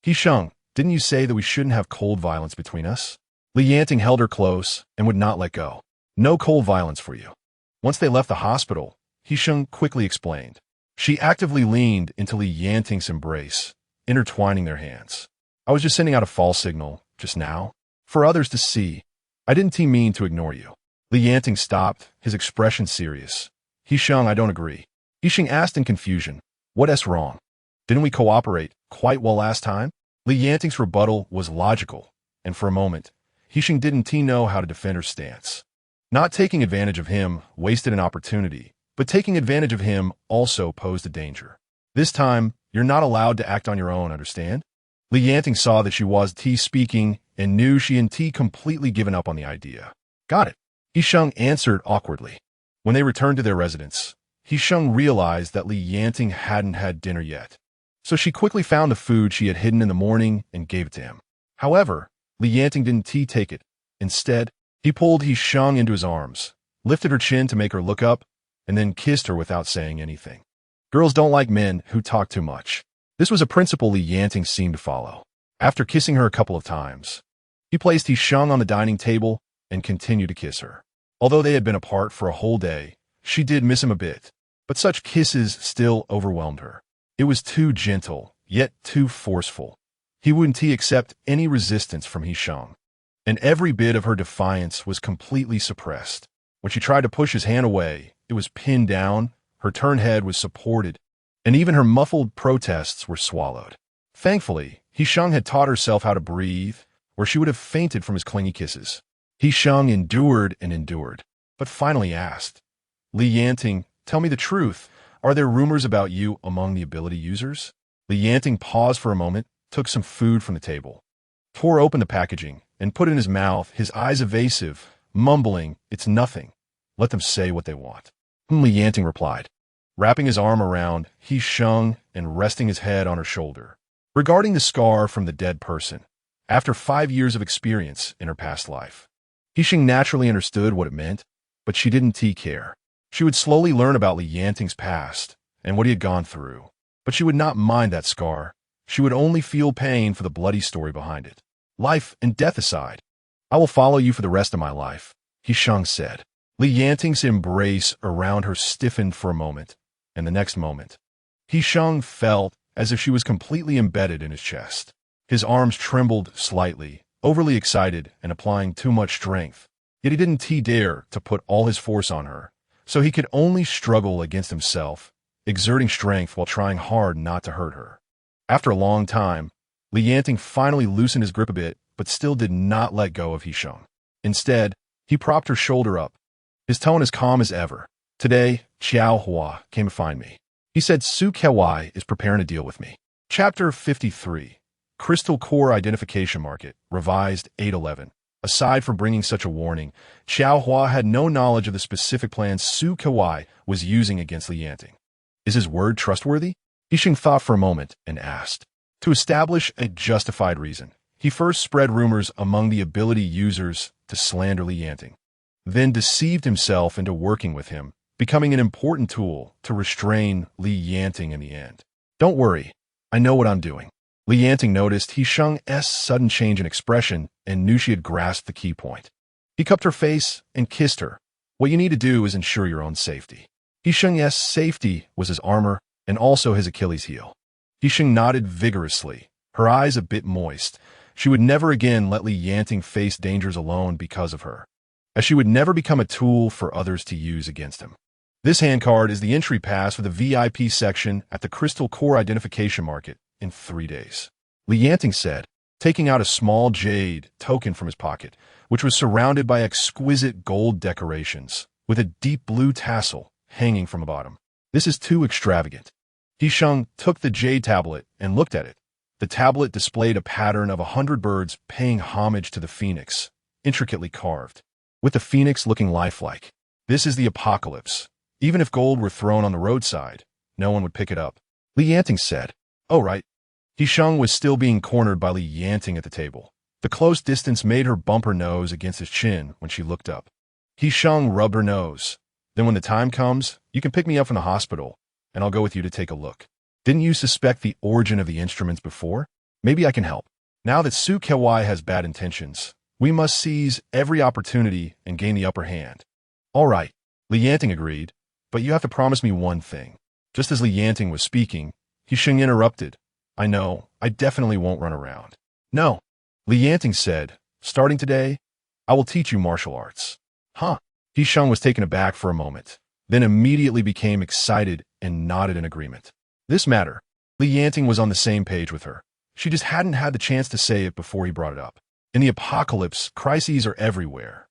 "He Sheng, didn't you say that we shouldn't have cold violence between us?" Yanting held her close and would not let go. "No cold violence for you." Once they left the hospital, He Sheng quickly explained. She actively leaned into Yanting's embrace, intertwining their hands. "I was just sending out a false signal, just now, for others to see. I didn't mean to ignore you." Yanting stopped, his expression serious. "He Sheng, I don't agree." He Sheng asked in confusion. "What's wrong? Didn't we cooperate quite well last time?" Yanting's rebuttal was logical, and for a moment, He Sheng didn't know how to defend her stance. Not taking advantage of him wasted an opportunity, but taking advantage of him also posed a danger. This time, you're not allowed to act on your own, understand? Li Yanting saw that she was T speaking and knew she and T completely given up on the idea. Got it, He Sheng answered awkwardly. When they returned to their residence, He Sheng realized that Li Yanting hadn't had dinner yet. So she quickly found the food she had hidden in the morning and gave it to him. However, Li Yanting didn't take it. Instead, he pulled He Sheng into his arms, lifted her chin to make her look up, and then kissed her without saying anything. Girls don't like men who talk too much. This was a principle Li Yanting seemed to follow. After kissing her a couple of times, he placed He Sheng on the dining table and continued to kiss her. Although they had been apart for a whole day, she did miss him a bit, but such kisses still overwhelmed her. It was too gentle, yet too forceful. He wouldn't accept any resistance from He Sheng, and every bit of her defiance was completely suppressed. When she tried to push his hand away, it was pinned down, her turned head was supported, and even her muffled protests were swallowed. Thankfully, He Sheng had taught herself how to breathe, or she would have fainted from his clingy kisses. He Sheng endured and endured, but finally asked, Li Yanting, tell me the truth. Are there rumors about you among the ability users? Li Yanting paused for a moment, took some food from the table, tore open the packaging, and put it in his mouth, his eyes evasive, mumbling, "It's nothing. Let them say what they want." Li Yanting replied, wrapping his arm around He Sheng and resting his head on her shoulder. Regarding the scar from the dead person, after 5 years of experience in her past life, He Sheng naturally understood what it meant, but she didn't care. She would slowly learn about Li Yanting's past and what he had gone through, but she would not mind that scar. She would only feel pain for the bloody story behind it. Life and death aside, I will follow you for the rest of my life, He Sheng said. Li Yanting's embrace around her stiffened for a moment, and the next moment, He Sheng felt as if she was completely embedded in his chest. His arms trembled slightly, overly excited and applying too much strength, yet he didn't dare to put all his force on her, so he could only struggle against himself, exerting strength while trying hard not to hurt her. After a long time, Li Yanting finally loosened his grip a bit, but still did not let go of He Sheng. Instead, he propped her shoulder up, his tone as calm as ever. Today, Xiao Hua came to find me. He said Su Kewai is preparing a deal with me. Chapter 53. Crystal Core Identification Market, revised 811. Aside from bringing such a warning, Xiao Hua had no knowledge of the specific plans Su Kewai was using against Li Yanting. Is his word trustworthy? He Sheng thought for a moment and asked. To establish a justified reason, he first spread rumors among the ability users to slander Li Yanting, then deceived himself into working with him, becoming an important tool to restrain Li Yanting in the end. Don't worry, I know what I'm doing. Li Yanting noticed He Sheng's sudden change in expression and knew she had grasped the key point. He cupped her face and kissed her. What you need to do is ensure your own safety. He Sheng's safety was his armor and also his Achilles heel. He Sheng nodded vigorously, her eyes a bit moist. She would never again let Li Yanting face dangers alone because of her, as she would never become a tool for others to use against him. This handcard is the entry pass for the VIP section at the Crystal Core Identification Market in 3 days. Li Yanting said, taking out a small jade token from his pocket, which was surrounded by exquisite gold decorations, with a deep blue tassel hanging from the bottom. This is too extravagant. He Sheng took the jade tablet and looked at it. The tablet displayed a pattern of 100 birds paying homage to the phoenix, intricately carved, with the phoenix looking lifelike. This is the apocalypse. Even if gold were thrown on the roadside, no one would pick it up. Li Yanting said, "Oh, right." He Sheng was still being cornered by Li Yanting at the table. The close distance made her bump her nose against his chin when she looked up. He Sheng rubbed her nose. Then when the time comes, you can pick me up from the hospital, and I'll go with you to take a look. Didn't you suspect the origin of the instruments before? Maybe I can help. Now that Su Kewai has bad intentions, we must seize every opportunity and gain the upper hand. All right, Li Yanting agreed, but you have to promise me one thing. Just as Li Yanting was speaking, He Sheng interrupted. I know, I definitely won't run around. No, Li Yanting said, starting today, I will teach you martial arts. Huh? He Sheng was taken aback for a moment, then immediately became excited and nodded in agreement. This matter, Li Yanting was on the same page with her. She just hadn't had the chance to say it before he brought it up. In the apocalypse, crises are everywhere.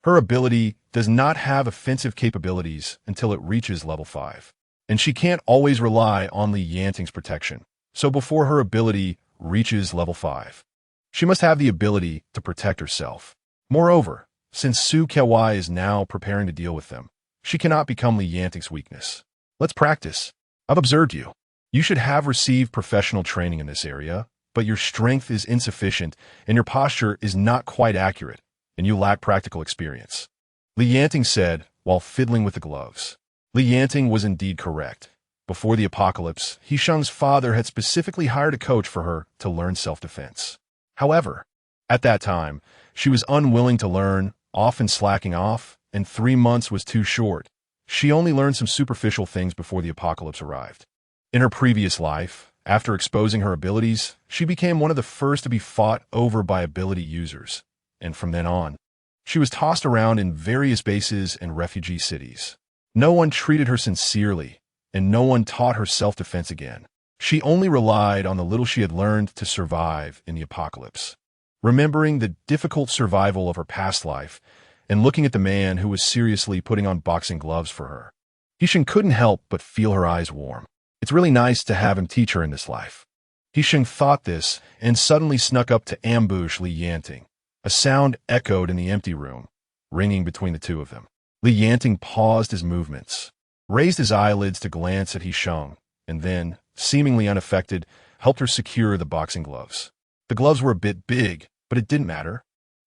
Her ability does not have offensive capabilities until it reaches level 5, and she can't always rely on Li Yanting's protection. So before her ability reaches level 5. She must have the ability to protect herself. Moreover, since Su Kewai is now preparing to deal with them, she cannot become Li Yanting's weakness. Let's practice. I've observed you. You should have received professional training in this area, but your strength is insufficient and your posture is not quite accurate, and you lack practical experience. Li Yanting said while fiddling with the gloves. Li Yanting was indeed correct. Before the apocalypse, He Sheng's father had specifically hired a coach for her to learn self-defense. However, at that time, she was unwilling to learn, often slacking off, and 3 months was too short. She only learned some superficial things before the apocalypse arrived. In her previous life, after exposing her abilities, she became one of the first to be fought over by ability users, and from then on, she was tossed around in various bases and refugee cities. No one treated her sincerely, and no one taught her self-defense again. She only relied on the little she had learned to survive in the apocalypse. Remembering the difficult survival of her past life, and looking at the man who was seriously putting on boxing gloves for her, He Sheng couldn't help but feel her eyes warm. It's really nice to have him teach her in this life. He Sheng thought this and suddenly snuck up to ambush Li Yanting. A sound echoed in the empty room, ringing between the two of them. Li Yanting paused his movements, raised his eyelids to glance at He Sheng, and then, seemingly unaffected, helped her secure the boxing gloves. The gloves were a bit big, but it didn't matter.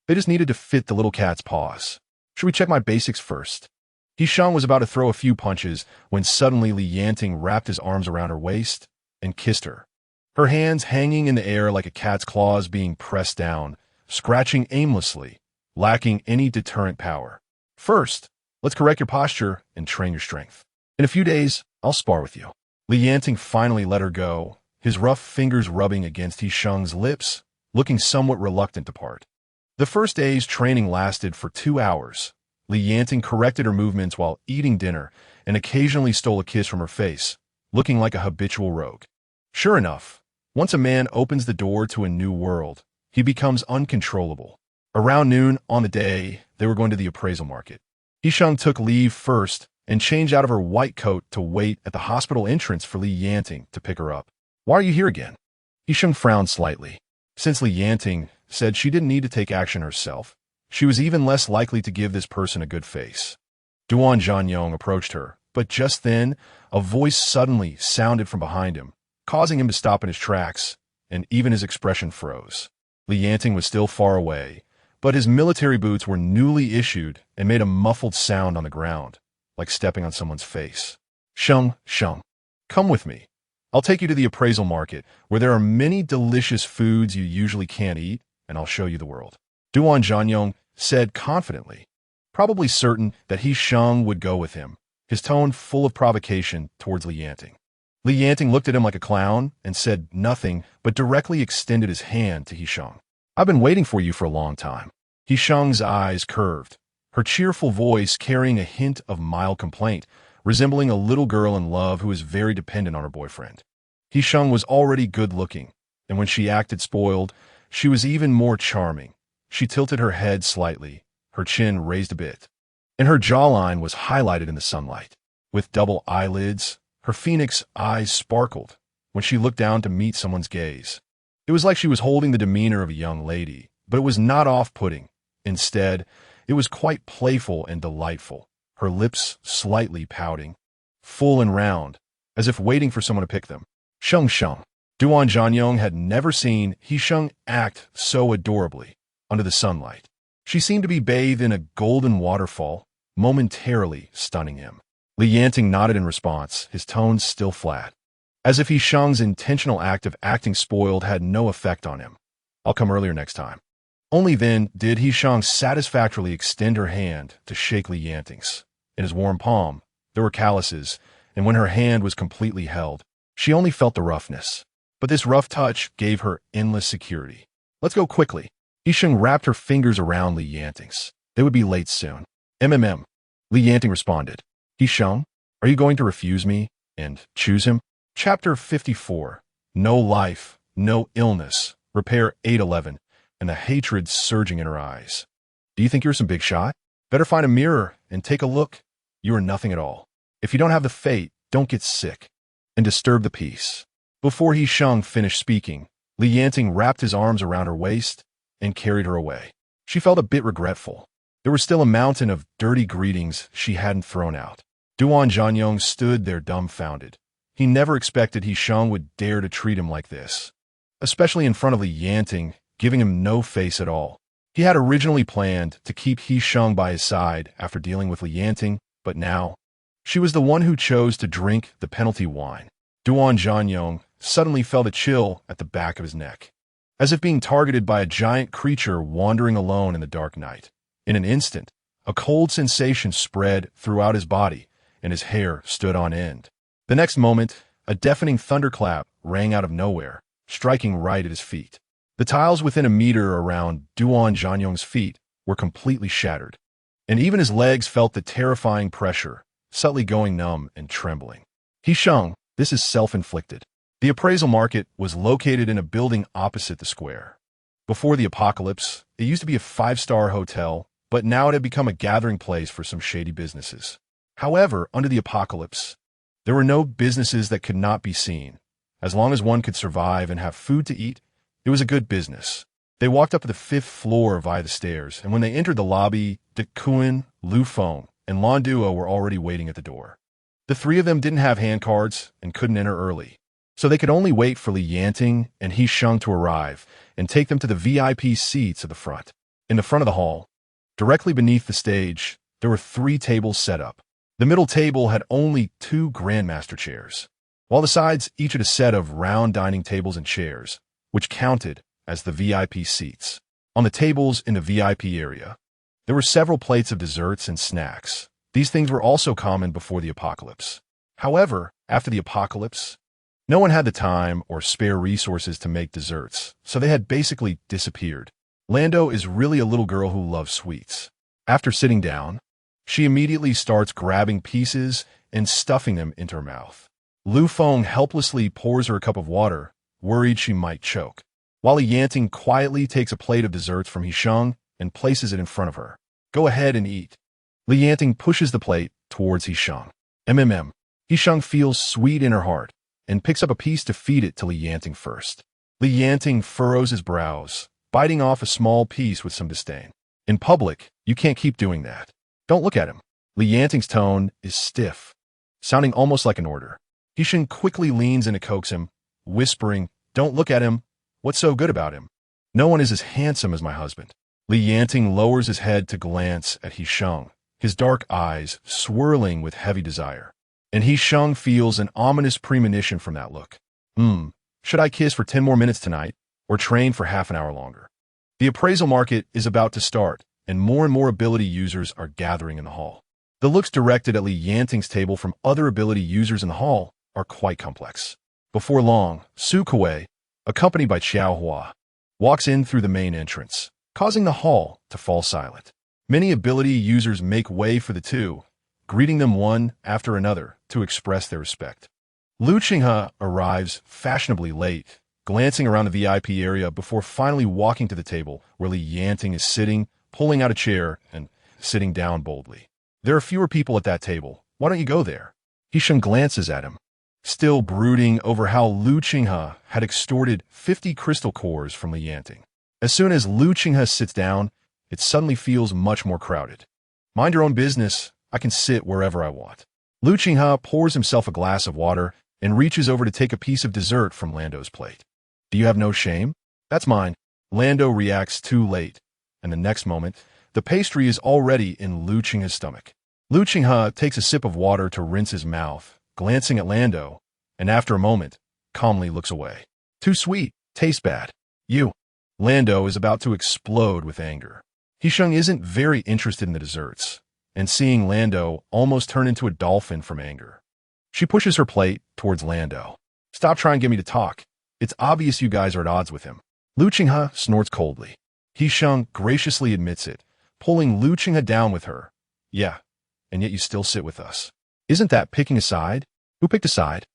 They just needed to fit the little cat's paws. Should we check my basics first? He Sheng was about to throw a few punches when suddenly Li Yanting wrapped his arms around her waist and kissed her. Her hands hanging in the air like a cat's claws being pressed down, scratching aimlessly, lacking any deterrent power. First, let's correct your posture and train your strength. In a few days, I'll spar with you. Li Yanting finally let her go, his rough fingers rubbing against He Sheng's lips, looking somewhat reluctant to part. The first day's training lasted for 2 hours. Li Yanting corrected her movements while eating dinner and occasionally stole a kiss from her face, looking like a habitual rogue. Sure enough, once a man opens the door to a new world, he becomes uncontrollable. Around noon on the day, they were going to the appraisal market. He Sheng took leave first and changed out of her white coat to wait at the hospital entrance for Li Yanting to pick her up. Why are you here again? He Sheng frowned slightly. Since Li Yanting said she didn't need to take action herself, she was even less likely to give this person a good face. Duan Zhanyong approached her, but just then, a voice suddenly sounded from behind him, causing him to stop in his tracks, and even his expression froze. Li Yanting was still far away, but his military boots were newly issued and made a muffled sound on the ground, like stepping on someone's face. Sheng, come with me. I'll take you to the appraisal market, where there are many delicious foods you usually can't eat, and I'll show you the world. Duan Zhanyong said confidently, probably certain that He Sheng would go with him, his tone full of provocation towards Li Yanting. Li Yanting looked at him like a clown and said nothing but directly extended his hand to He Sheng. I've been waiting for you for a long time. He Sheng's eyes curved, her cheerful voice carrying a hint of mild complaint, resembling a little girl in love who is very dependent on her boyfriend. He Sheng was already good-looking, and when she acted spoiled, she was even more charming. She tilted her head slightly, her chin raised a bit, and her jawline was highlighted in the sunlight. With double eyelids, her phoenix eyes sparkled when she looked down to meet someone's gaze. It was like she was holding the demeanor of a young lady, but it was not off-putting. Instead, it was quite playful and delightful, her lips slightly pouting, full and round, as if waiting for someone to pick them. Sheng. Duan Zhanyong had never seen He Sheng act so adorably under the sunlight. She seemed to be bathed in a golden waterfall, momentarily stunning him. Li Yanting nodded in response, his tones still flat, as if He Sheng's intentional act of acting spoiled had no effect on him. I'll come earlier next time. Only then did He Sheng satisfactorily extend her hand to shake Li Yanting's. In his warm palm, there were calluses, and when her hand was completely held, she only felt the roughness. But this rough touch gave her endless security. Let's go quickly. He Sheng wrapped her fingers around Li Yanting's. They would be late soon. Li Yanting responded. He Sheng, are you going to refuse me and choose him? Chapter 54. No life, no illness. Repair 811, and the hatred surging in her eyes. Do you think you're some big shot? Better find a mirror and take a look. You are nothing at all. If you don't have the fate, don't get sick and disturb the peace. Before He Sheng finished speaking, Li Yanting wrapped his arms around her waist and carried her away. She felt a bit regretful. There was still a mountain of dirty greetings she hadn't thrown out. Duan Zhanyong stood there dumbfounded. He never expected He Sheng would dare to treat him like this, especially in front of Li Yanting, giving him no face at all. He had originally planned to keep He Sheng by his side after dealing with Li Yanting, but now, she was the one who chose to drink the penalty wine. Duan Zhanyong suddenly felt a chill at the back of his neck, as if being targeted by a giant creature wandering alone in the dark night. In an instant, a cold sensation spread throughout his body, and his hair stood on end. The next moment, a deafening thunderclap rang out of nowhere, striking right at his feet. The tiles within a meter around Duan Zhanyong's feet were completely shattered, and even his legs felt the terrifying pressure, subtly going numb and trembling. He Sheng, this is self-inflicted. The appraisal market was located in a building opposite the square. Before the apocalypse, it used to be a 5-star hotel, but now it had become a gathering place for some shady businesses. However, under the apocalypse, there were no businesses that could not be seen. As long as one could survive and have food to eat, it was a good business. They walked up to the 5th floor via the stairs, and when they entered the lobby, De Kuan, Lu Feng, and Lan Duo were already waiting at the door. The three of them didn't have hand cards and couldn't enter early, so they could only wait for Li Yanting and He Sheng to arrive and take them to the VIP seats at the front. In the front of the hall, directly beneath the stage, there were 3 tables set up. The middle table had only 2 Grandmaster chairs, while the sides each had a set of round dining tables and chairs, which counted as the VIP seats. On the tables in the VIP area, there were several plates of desserts and snacks. These things were also common before the apocalypse. However, after the apocalypse, no one had the time or spare resources to make desserts, so they had basically disappeared. Lando is really a little girl who loves sweets. After sitting down, she immediately starts grabbing pieces and stuffing them into her mouth. Lu Feng helplessly pours her a cup of water, worried she might choke, while Yanting quietly takes a plate of desserts from He Sheng and places it in front of her. Go ahead and eat. Li Yanting pushes the plate towards He Sheng. He Sheng feels sweet in her heart and picks up a piece to feed it to Li Yanting first. Li Yanting furrows his brows, biting off a small piece with some disdain. In public, you can't keep doing that. Don't look at him. Li Yanting's tone is stiff, sounding almost like an order. He Sheng quickly leans in to coax him, whispering, "Don't look at him. What's so good about him? No one is as handsome as my husband." Li Yanting lowers his head to glance at He Sheng, his dark eyes swirling with heavy desire. And He Sheng feels an ominous premonition from that look. Should I kiss for 10 more minutes tonight, or train for half an hour longer? The appraisal market is about to start, and more ability users are gathering in the hall. The looks directed at Li Yanting's table from other ability users in the hall are quite complex. Before long, Su Kuei, accompanied by Xiao Hua, walks in through the main entrance, causing the hall to fall silent. Many ability users make way for the two, greeting them one after another to express their respect. Lu Qinghe arrives fashionably late, glancing around the VIP area before finally walking to the table where Li Yanting is sitting, pulling out a chair and sitting down boldly. There are fewer people at that table. Why don't you go there? He Sheng glances at him, still brooding over how Lu Qinghe had extorted 50 crystal cores from Li Yanting. As soon as Lu Qinghe sits down, it suddenly feels much more crowded. Mind your own business. I can sit wherever I want. Lu Qinghe pours himself a glass of water and reaches over to take a piece of dessert from Lando's plate. Do you have no shame? That's mine. Lando reacts too late, and the next moment, the pastry is already in Lu Qinghe's stomach. Lu Qinghe takes a sip of water to rinse his mouth, glancing at Lando, and after a moment, calmly looks away. Too sweet. Tastes bad. You. Lando is about to explode with anger. He Sheng isn't very interested in the desserts, and seeing Lando almost turn into a dolphin from anger. She pushes her plate towards Lando. Stop trying to get me to talk. It's obvious you guys are at odds with him. Lu Qinghe snorts coldly. He Sheng graciously admits it, pulling Lu Qinghe down with her. Yeah, and yet you still sit with us. Isn't that picking a side? Who picked a side?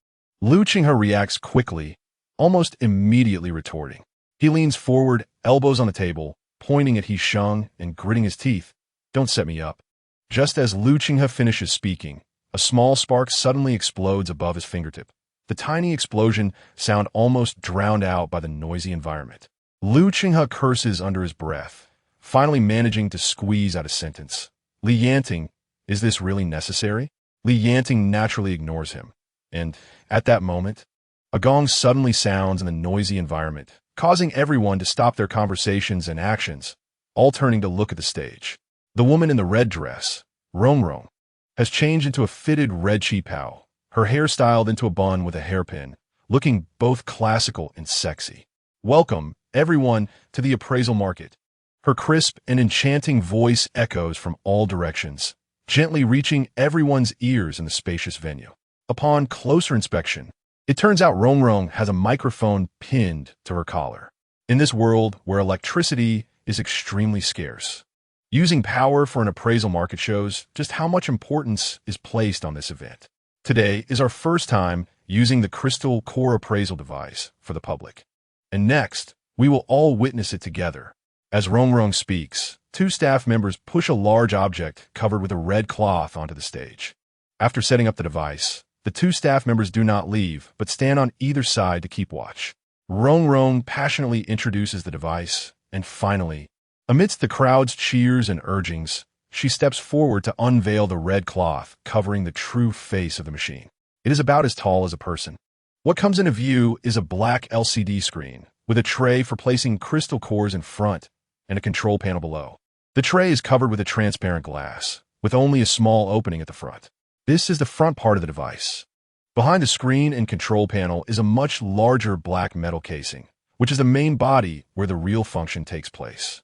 Lu Qinghe reacts quickly, almost immediately retorting. He leans forward, elbows on the table, pointing at He Sheng and gritting his teeth. Don't set me up. Just as Lu Qinghe finishes speaking, a small spark suddenly explodes above his fingertip. the tiny explosion sound almost drowned out by the noisy environment. Lu Qinghe curses under his breath, finally managing to squeeze out a sentence. Li Yanting, is this really necessary? Li Yanting naturally ignores him, and at that moment, a gong suddenly sounds in the noisy environment, causing everyone to stop their conversations and actions, all turning to look at the stage. The woman in the red dress, Rongrong, has changed into a fitted red qipao, her hair styled into a bun with a hairpin, looking both classical and sexy. Welcome, everyone, to the appraisal market. Her crisp and enchanting voice echoes from all directions, gently reaching everyone's ears in the spacious venue. Upon closer inspection, it turns out Rongrong has a microphone pinned to her collar. In this world where electricity is extremely scarce, using power for an appraisal market shows just how much importance is placed on this event. Today is our first time using the crystal core appraisal device for the public. And next, we will all witness it together. As Rongrong speaks, two staff members push a large object covered with a red cloth onto the stage. After setting up the device, the two staff members do not leave, but stand on either side to keep watch. Rongrong passionately introduces the device, and finally, amidst the crowd's cheers and urgings, she steps forward to unveil the red cloth covering the true face of the machine. It is about as tall as a person. What comes into view is a black LCD screen with a tray for placing crystal cores in front and a control panel below. The tray is covered with a transparent glass, with only a small opening at the front. This is the front part of the device. Behind the screen and control panel is a much larger black metal casing, which is the main body where the real function takes place.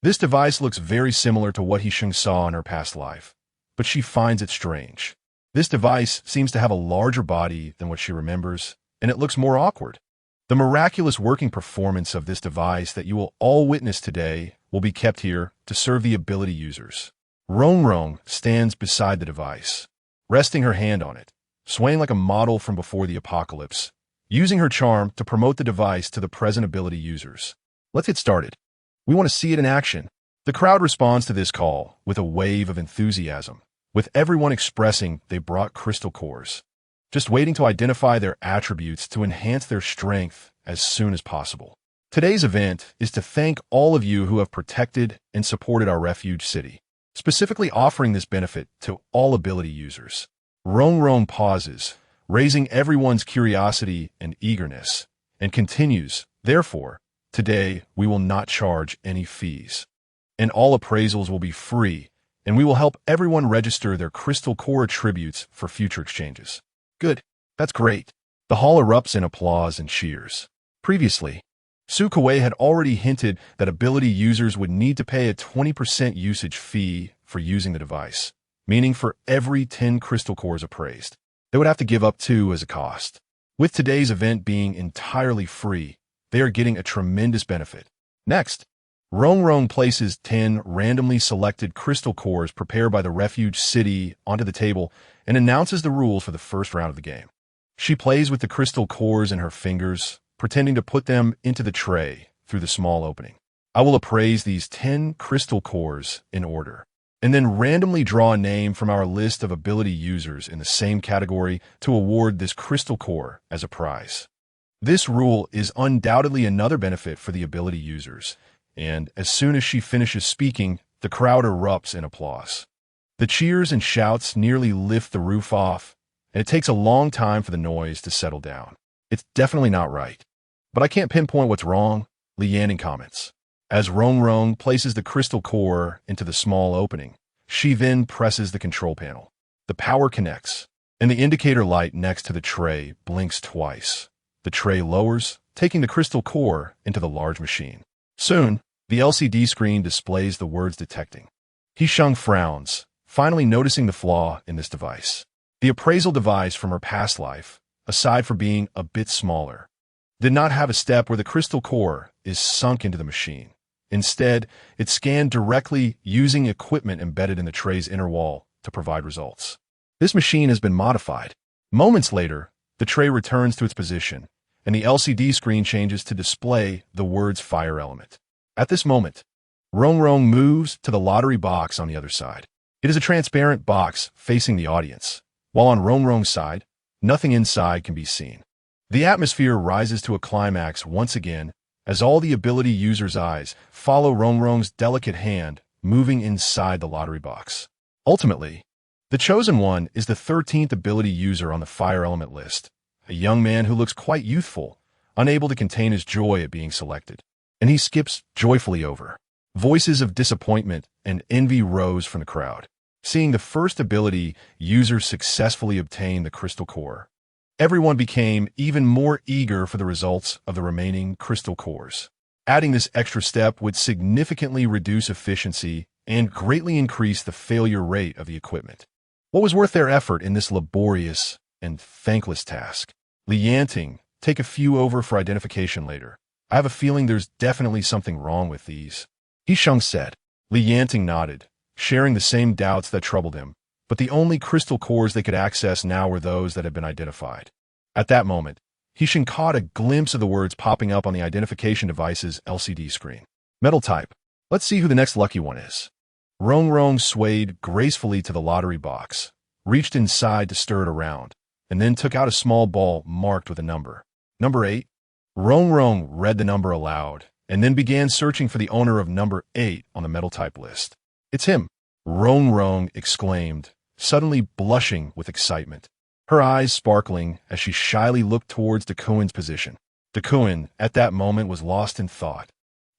This device looks very similar to what He Sheng saw in her past life, but she finds it strange. This device seems to have a larger body than what she remembers, and it looks more awkward. The miraculous working performance of this device that you will all witness today will be kept here to serve the ability users. Rongrong stands beside the device, resting her hand on it, swaying like a model from before the apocalypse, using her charm to promote the device to the present ability users. Let's get started. We want to see it in action. The crowd responds to this call with a wave of enthusiasm, with everyone expressing they brought crystal cores, just waiting to identify their attributes to enhance their strength as soon as possible. Today's event is to thank all of you who have protected and supported our refuge city, specifically offering this benefit to all ability users. Rongrong pauses, raising everyone's curiosity and eagerness, and continues, therefore, today, we will not charge any fees, and all appraisals will be free, and we will help everyone register their crystal core attributes for future exchanges. Good. That's great. The hall erupts in applause and cheers. Previously, Su Kuei had already hinted that ability users would need to pay a 20% usage fee for using the device, meaning for every 10 crystal cores appraised, they would have to give up 2 as a cost. With today's event being entirely free, they are getting a tremendous benefit. Next, Rongrong places 10 randomly selected crystal cores prepared by the refuge city onto the table and announces the rules for the first round of the game. She plays with the crystal cores in her fingers, pretending to put them into the tray through the small opening. I will appraise these 10 crystal cores in order, and then randomly draw a name from our list of ability users in the same category to award this crystal core as a prize. This rule is undoubtedly another benefit for the ability users, and as soon as she finishes speaking, the crowd erupts in applause. The cheers and shouts nearly lift the roof off, and it takes a long time for the noise to settle down. It's definitely not right. But I can't pinpoint what's wrong, Li Yanting comments. As Rongrong places the crystal core into the small opening, she then presses the control panel. The power connects, and the indicator light next to the tray blinks twice. The tray lowers, taking the crystal core into the large machine. Soon, the LCD screen displays the words detecting. He Sheng frowns, finally noticing the flaw in this device. The appraisal device from her past life, aside from being a bit smaller, did not have a step where the crystal core is sunk into the machine. Instead, it scanned directly using equipment embedded in the tray's inner wall to provide results. This machine has been modified. Moments later, the tray returns to its position, and the LCD screen changes to display the words fire element. At this moment, Rongrong moves to the lottery box on the other side. It is a transparent box facing the audience, while on Rongrong's side, Nothing inside can be seen. The atmosphere rises to a climax once again as all the ability users' eyes follow Rongrong's delicate hand moving inside the lottery box. Ultimately, the chosen one is the 13th ability user on the fire element list, a young man who looks quite youthful, unable to contain his joy at being selected. And he skips joyfully over. Voices of disappointment and envy rose from the crowd, seeing the first ability user successfully obtain the crystal core. Everyone became even more eager for the results of the remaining crystal cores. Adding this extra step would significantly reduce efficiency and greatly increase the failure rate of the equipment. What was worth their effort in this laborious and thankless task? Yanting, take a few over for identification later. I have a feeling there's definitely something wrong with these. He Sheng said. Yanting nodded, sharing the same doubts that troubled him, but the only crystal cores they could access now were those that had been identified. At that moment, He Sheng caught a glimpse of the words popping up on the identification device's LCD screen. Metal type. Let's see who the next lucky one is. Rongrong swayed gracefully to the lottery box, reached inside to stir it around, and then took out a small ball marked with a number. Number 8. Rongrong read the number aloud, and then began searching for the owner of number 8 on the metal type list. It's him, Rongrong exclaimed, suddenly blushing with excitement. Her eyes sparkling as she shyly looked towards Duan's position. Duan, at that moment, was lost in thought,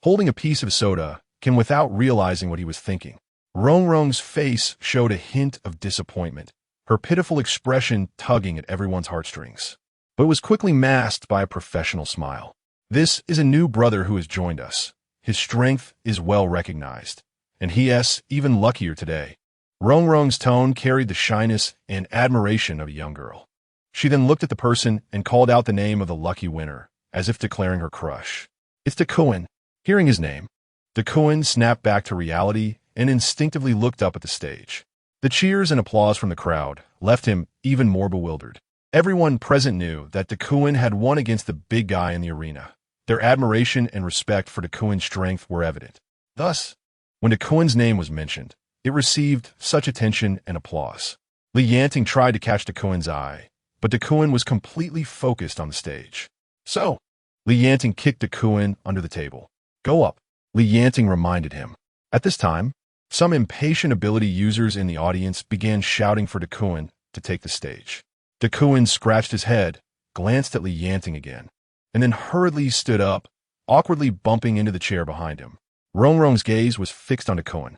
holding a piece of soda, without realizing what he was thinking. Rongrong's face showed a hint of disappointment, her pitiful expression tugging at everyone's heartstrings. But it was quickly masked by a professional smile. This is a new brother who has joined us. His strength is well recognized, and he is even luckier today. Rongrong's tone carried the shyness and admiration of a young girl. She then looked at the person and called out the name of the lucky winner, as if declaring her crush. It's Duan. Hearing his name, Duan snapped back to reality and instinctively looked up at the stage. The cheers and applause from the crowd left him even more bewildered. Everyone present knew that Duan had won against the big guy in the arena. Their admiration and respect for Duan's strength were evident. Thus, when Duan's name was mentioned, it received such attention and applause. Yanting tried to catch Duan's eye, but Duan was completely focused on the stage. So, Yanting kicked Duan under the table. Go up, Yanting reminded him. At this time, some impatient ability users in the audience began shouting for Duan to take the stage. Duan scratched his head, glanced at Yanting again, and then hurriedly stood up, awkwardly bumping into the chair behind him. Rongrong's gaze was fixed on Duan,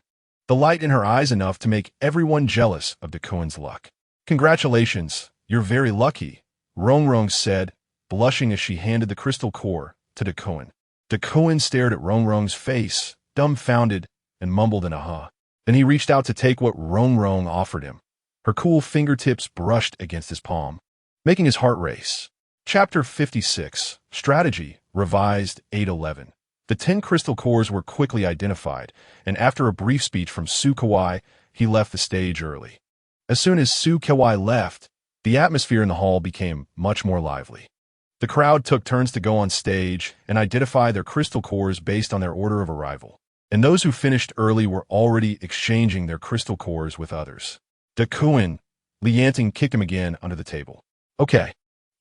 the light in her eyes enough to make everyone jealous of Duan's luck. Congratulations, you're very lucky, Rongrong said, blushing as she handed the crystal core to Duan. Duan stared at Rongrong's face, dumbfounded, and mumbled an aha. Then he reached out to take what Rongrong offered him. Her cool fingertips brushed against his palm, making his heart race. Chapter 56, Strategy, Revised 811. The 10 crystal cores were quickly identified, and after a brief speech from Su Kawai, he left the stage early. As soon as Su Kawai left, the atmosphere in the hall became much more lively. The crowd took turns to go on stage and identify their crystal cores based on their order of arrival. And those who finished early were already exchanging their crystal cores with others. Duan, Yanting kicked him again under the table. Okay.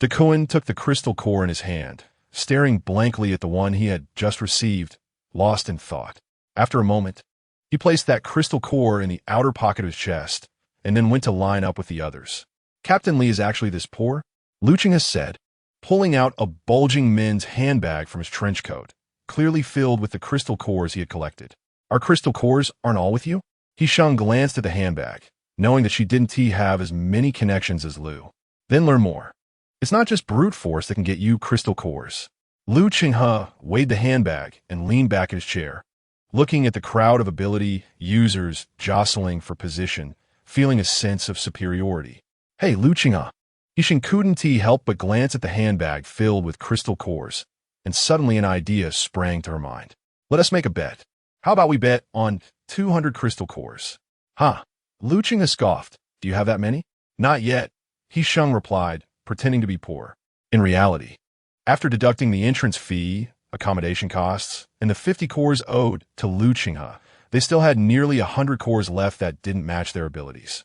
Duan took the crystal core in his hand, staring blankly at the one he had just received, lost in thought. After a moment, he placed that crystal core in the outer pocket of his chest, and then went to line up with the others. Captain Lee is actually this poor? Luchinga said, pulling out a bulging men's handbag from his trench coat, clearly filled with the crystal cores he had collected. Our crystal cores aren't all with you? He Sheng glanced at the handbag, knowing that she didn't have as many connections as Lu. Then learn more. It's not just brute force that can get you crystal cores. Lu Qinghe weighed the handbag and leaned back in his chair, looking at the crowd of ability users jostling for position, feeling a sense of superiority. Hey, Lu Qinghe. He Sheng couldn't help but glance at the handbag filled with crystal cores, and suddenly an idea sprang to her mind. Let us make a bet. How about we bet on 200 crystal cores? Huh? Lu Qinghe scoffed. Do you have that many? Not yet, He Sheng replied, pretending to be poor. In reality, after deducting the entrance fee, accommodation costs, and the 50 cores owed to Lu Qinghe, they still had nearly 100 cores left that didn't match their abilities.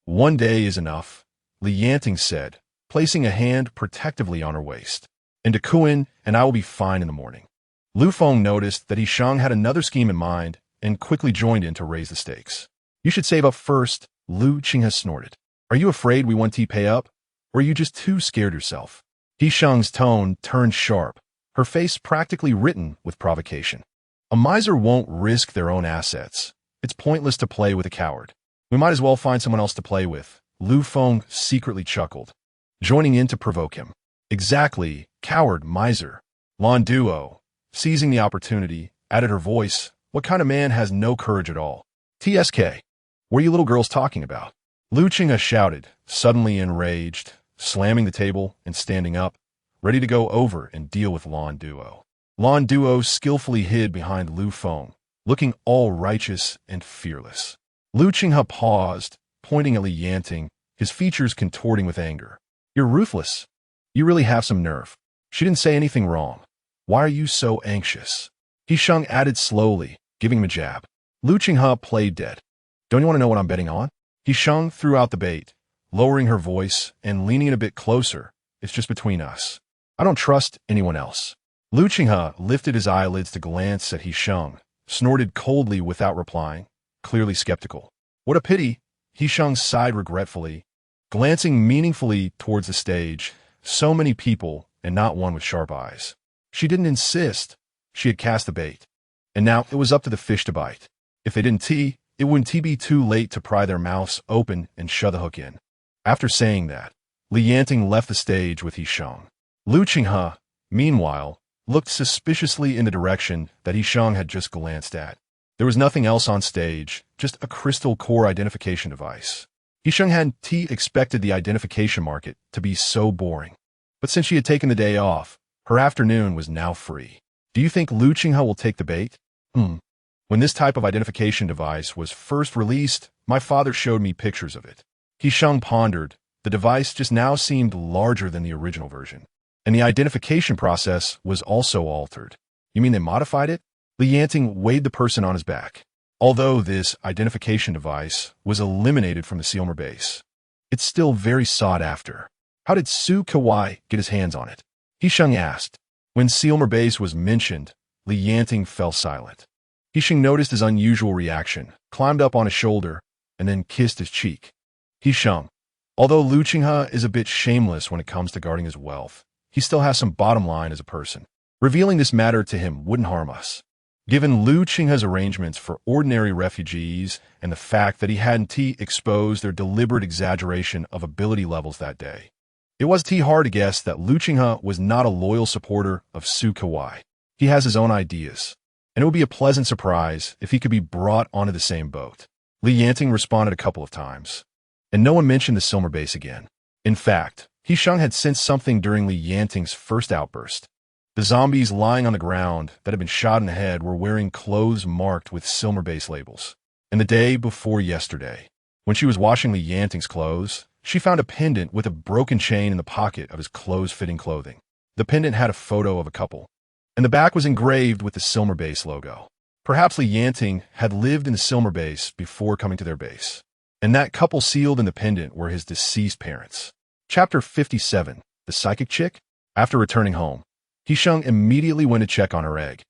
One day is enough, Yanting said, placing a hand protectively on her waist. "And to Kuan, and I will be fine in the morning." Lu Feng noticed that He Sheng had another scheme in mind and quickly joined in to raise the stakes. "You should save up first," Lu Qinghe snorted. "Are you afraid we won't pay up? Or are you just too scared yourself?" He Sheng's tone turned sharp, her face practically written with provocation. "A miser won't risk their own assets. It's pointless to play with a coward. We might as well find someone else to play with." Lu Feng secretly chuckled, joining in to provoke him. "Exactly, coward, miser." Lan Duo, seizing the opportunity, added her voice. "What kind of man has no courage at all? TSK, what are you little girls talking about?" Lu Qinghe shouted, suddenly enraged, slamming the table and standing up, ready to go over and deal with Lan Duo. Lan Duo skillfully hid behind Lu Feng, looking all righteous and fearless. Lu Qinghe paused, pointing at Li Yanting, his features contorting with anger. "You're ruthless. You really have some nerve. She didn't say anything wrong. Why are you so anxious?" He Sheng added slowly, giving him a jab. Lu Qinghe played dead. "Don't you want to know what I'm betting on?" He Sheng threw out the bait, lowering her voice and leaning a bit closer. "It's just between us. I don't trust anyone else." Lu Qinghe lifted his eyelids to glance at He Sheng, snorted coldly without replying, clearly skeptical. "What a pity," He Sheng sighed regretfully, glancing meaningfully towards the stage. So many people, and not one with sharp eyes. She didn't insist. She had cast the bait. And now it was up to the fish to bite. If they didn't it wouldn't be too late to pry their mouths open and shove the hook in. After saying that, Li Yanting left the stage with He Sheng. Lu Qinghe, meanwhile, looked suspiciously in the direction that He Sheng had just glanced at. There was nothing else on stage, just a crystal core identification device. He Sheng hadn't expected the identification market to be so boring. But since she had taken the day off, her afternoon was now free. "Do you think Lu Qinghe will take the bait?" When this type of identification device was first released, my father showed me pictures of it. He Sheng pondered. The device just now seemed larger than the original version. And the identification process was also altered. "You mean they modified it?" Li Yanting weighed the person on his back. Although this identification device was eliminated from the Silmer base, it's still very sought after. "How did Su Kawai get his hands on it?" He Sheng asked. When Silmer base was mentioned, Li Yanting fell silent. He Sheng noticed his unusual reaction, climbed up on his shoulder, and then kissed his cheek. He Sheng, although Lu Qinghe is a bit shameless when it comes to guarding his wealth, he still has some bottom line as a person. Revealing this matter to him wouldn't harm us. Given Lu Qinghe's arrangements for ordinary refugees and the fact that he hadn't exposed their deliberate exaggeration of ability levels that day, it was hard to guess that Lu Qinghe was not a loyal supporter of Su Kawai. He has his own ideas, and it would be a pleasant surprise if he could be brought onto the same boat. Li Yanting responded a couple of times, and no one mentioned the Silmer base again. In fact, He Sheng had sensed something during Li Yanting's first outburst. The zombies lying on the ground that had been shot in the head were wearing clothes marked with Silmer base labels. And the day before yesterday, when she was washing Li Yanting's clothes, she found a pendant with a broken chain in the pocket of his clothes-fitting clothing. The pendant had a photo of a couple, and the back was engraved with the Silmer base logo. Perhaps Li Yanting had lived in the Silmer base before coming to their base, and that couple sealed in the pendant were his deceased parents. Chapter 57, The Psychic Chick? After returning home, He Sheng immediately went to check on her egg.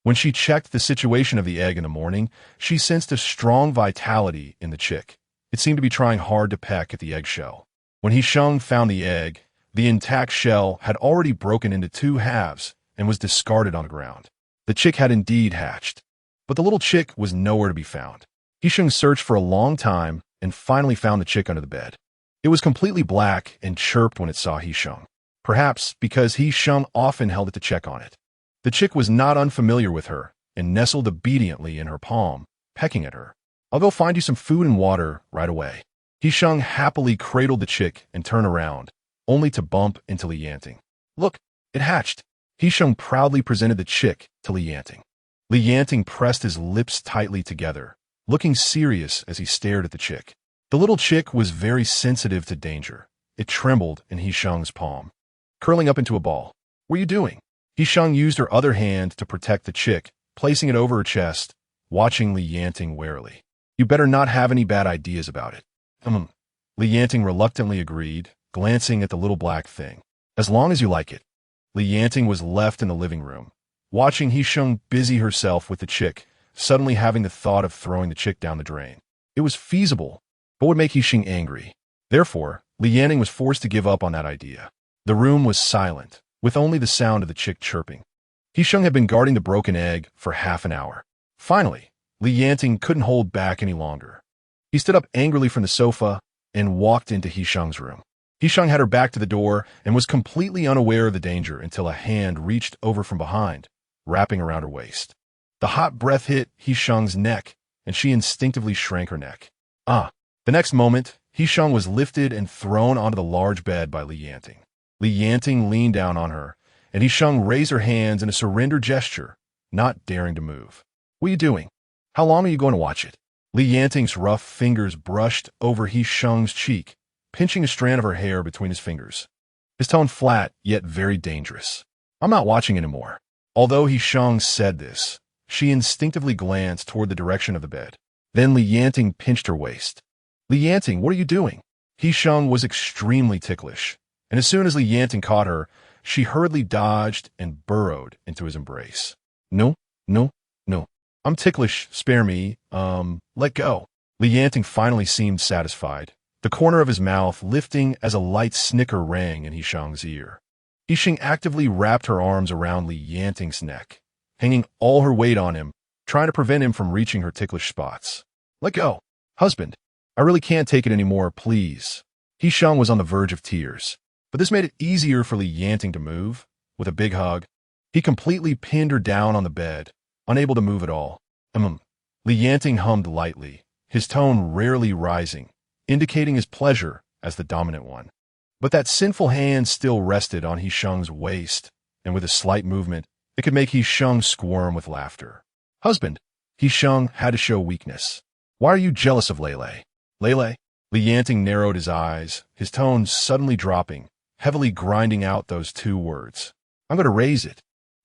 When she checked the situation of the egg in the morning, she sensed a strong vitality in the chick. It seemed to be trying hard to peck at the eggshell. When He Sheng found the egg, the intact shell had already broken into two halves and was discarded on the ground. The chick had indeed hatched, but the little chick was nowhere to be found. He Sheng searched for a long time and finally found the chick under the bed. It was completely black and chirped when it saw He Sheng, perhaps because He Sheng often held it to check on it. The chick was not unfamiliar with her and nestled obediently in her palm, pecking at her. "I'll go find you some food and water right away." He Sheng happily cradled the chick and turned around, only to bump into Li Yanting. "Look, it hatched." He Sheng proudly presented the chick to Li Yanting. Li Yanting pressed his lips tightly together, looking serious as he stared at the chick. The little chick was very sensitive to danger. It trembled in He Sheng's palm, curling up into a ball. "What are you doing?" He Sheng used her other hand to protect the chick, placing it over her chest, watching Li Yanting warily. "You better not have any bad ideas about it." Li Yanting reluctantly agreed, glancing at the little black thing. As long as you like it. Yanting was left in the living room, watching He Sheng busy herself with the chick, suddenly having the thought of throwing the chick down the drain. It was feasible, but would make He Sheng angry. Therefore, Yanting was forced to give up on that idea. The room was silent, with only the sound of the chick chirping. He Sheng had been guarding the broken egg for half an hour. Finally, Yanting couldn't hold back any longer. He stood up angrily from the sofa and walked into He Sheng's room. He Sheng had her back to the door and was completely unaware of the danger until a hand reached over from behind, wrapping around her waist. The hot breath hit He Sheng's neck, and she instinctively shrank her neck. The next moment, He Sheng was lifted and thrown onto the large bed by Yanting. Yanting leaned down on her, and He Sheng raised her hands in a surrender gesture, not daring to move. What are you doing? How long are you going to watch it? Yanting's rough fingers brushed over He Sheng's cheek, pinching a strand of her hair between his fingers. His tone flat, yet very dangerous. I'm not watching anymore. Although He Sheng said this, she instinctively glanced toward the direction of the bed. Then Yanting pinched her waist. Yanting, what are you doing? He Sheng was extremely ticklish, and as soon as Yanting caught her, she hurriedly dodged and burrowed into his embrace. No. I'm ticklish, spare me, let go. Yanting finally seemed satisfied, the corner of his mouth lifting as a light snicker rang in He Sheng's ear. He Sheng actively wrapped her arms around Yanting's neck, hanging all her weight on him, trying to prevent him from reaching her ticklish spots. Let go. Husband, I really can't take it anymore, please. He Sheng was on the verge of tears, but this made it easier for Yanting to move. With a big hug, he completely pinned her down on the bed, unable to move at all. Yanting hummed lightly, his tone rarely rising, indicating his pleasure as the dominant one. But that sinful hand still rested on He Sheng's waist, and with a slight movement, it could make He Sheng squirm with laughter. Husband, He Sheng had to show weakness. Why are you jealous of Lele? Lele? Yanting narrowed his eyes, his tone suddenly dropping, heavily grinding out those two words. I'm going to raise it.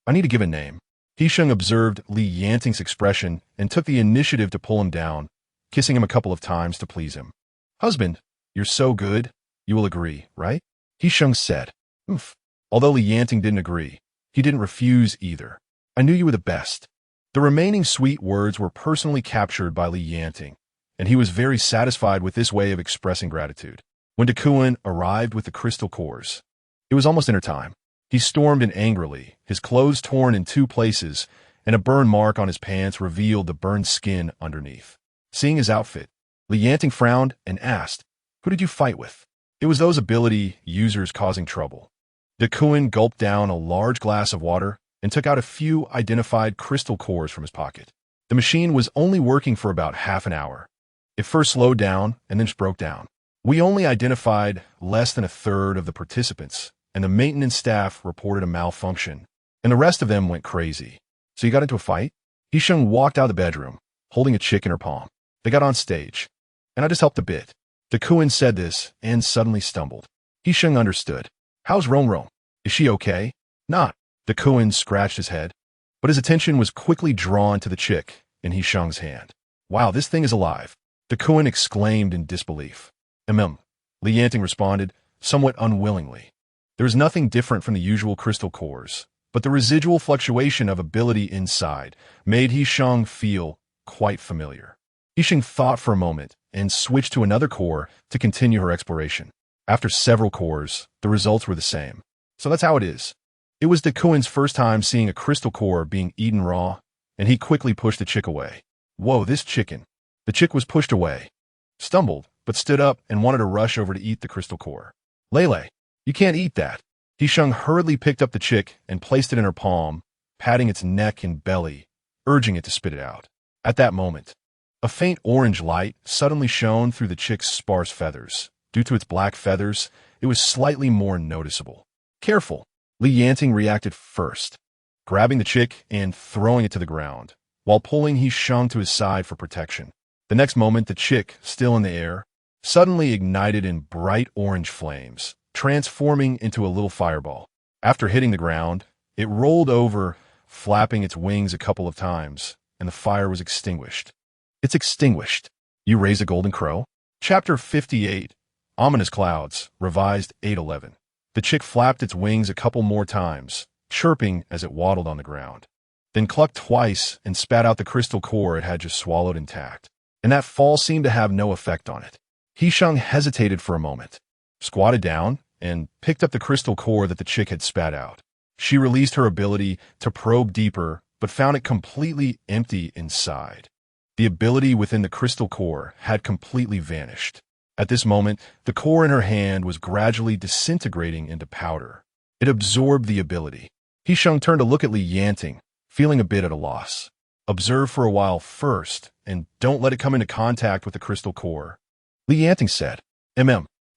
I need to give a name. He Sheng observed Yanting's expression and took the initiative to pull him down, kissing him a couple of times to please him. Husband, you're so good. You will agree, right? He Sheng said. Oof. Although Yanting didn't agree, he didn't refuse either. I knew you were the best. The remaining sweet words were personally captured by Yanting, and he was very satisfied with this way of expressing gratitude. When Duan arrived with the crystal cores, it was almost dinner time. He stormed in angrily, his clothes torn in two places, and a burn mark on his pants revealed the burned skin underneath. Seeing his outfit, Yanting frowned and asked, Who did you fight with? It was those ability users causing trouble. Duan gulped down a large glass of water and took out a few identified crystal cores from his pocket. The machine was only working for about half an hour. It first slowed down and then just broke down. We only identified less than a third of the participants, and the maintenance staff reported a malfunction, and the rest of them went crazy. So you got into a fight? He Sheng walked out of the bedroom, holding a chick in her palm. They got on stage, and I just helped a bit. Duan said this and suddenly stumbled. He Sheng understood. How's Rome? Is she okay? Not. Duan scratched his head, but his attention was quickly drawn to the chick in He Sheng's hand. Wow, this thing is alive. Duan exclaimed in disbelief. Yanting responded, somewhat unwillingly. There was nothing different from the usual crystal cores, but the residual fluctuation of ability inside made He Sheng feel quite familiar. He Sheng thought for a moment and switched to another core to continue her exploration. After several cores, the results were the same. So that's how it is. It was Duan's first time seeing a crystal core being eaten raw, and he quickly pushed the chick away. Whoa, this chicken. The chick was pushed away, stumbled, but stood up and wanted to rush over to eat the crystal core. Lele, you can't eat that. He Sheng hurriedly picked up the chick and placed it in her palm, patting its neck and belly, urging it to spit it out. At that moment, a faint orange light suddenly shone through the chick's sparse feathers. Due to its black feathers, it was slightly more noticeable. Careful. Yanting reacted first, grabbing the chick and throwing it to the ground, while pulling He Sheng to his side for protection. The next moment, the chick, still in the air, suddenly ignited in bright orange flames, transforming into a little fireball. After hitting the ground, it rolled over, flapping its wings a couple of times, and the fire was extinguished. It's extinguished. You raise a golden crow? Chapter 58. Ominous clouds, revised 811. The chick flapped its wings a couple more times, chirping as it waddled on the ground. Then clucked twice and spat out the crystal core it had just swallowed intact. And that fall seemed to have no effect on it. He Sheng hesitated for a moment, squatted down, and picked up the crystal core that the chick had spat out. She released her ability to probe deeper, but found it completely empty inside. The ability within the crystal core had completely vanished. At this moment, the core in her hand was gradually disintegrating into powder. It absorbed the ability. He Sheng turned to look at Yanting, feeling a bit at a loss. Observe for a while first, and don't let it come into contact with the crystal core, Yanting said.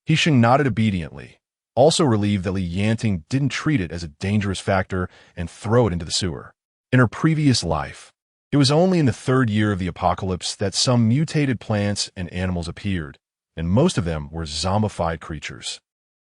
He Sheng nodded obediently, also relieved that Yanting didn't treat it as a dangerous factor and throw it into the sewer. In her previous life, it was only in the third year of the apocalypse that some mutated plants and animals appeared, and most of them were zombified creatures.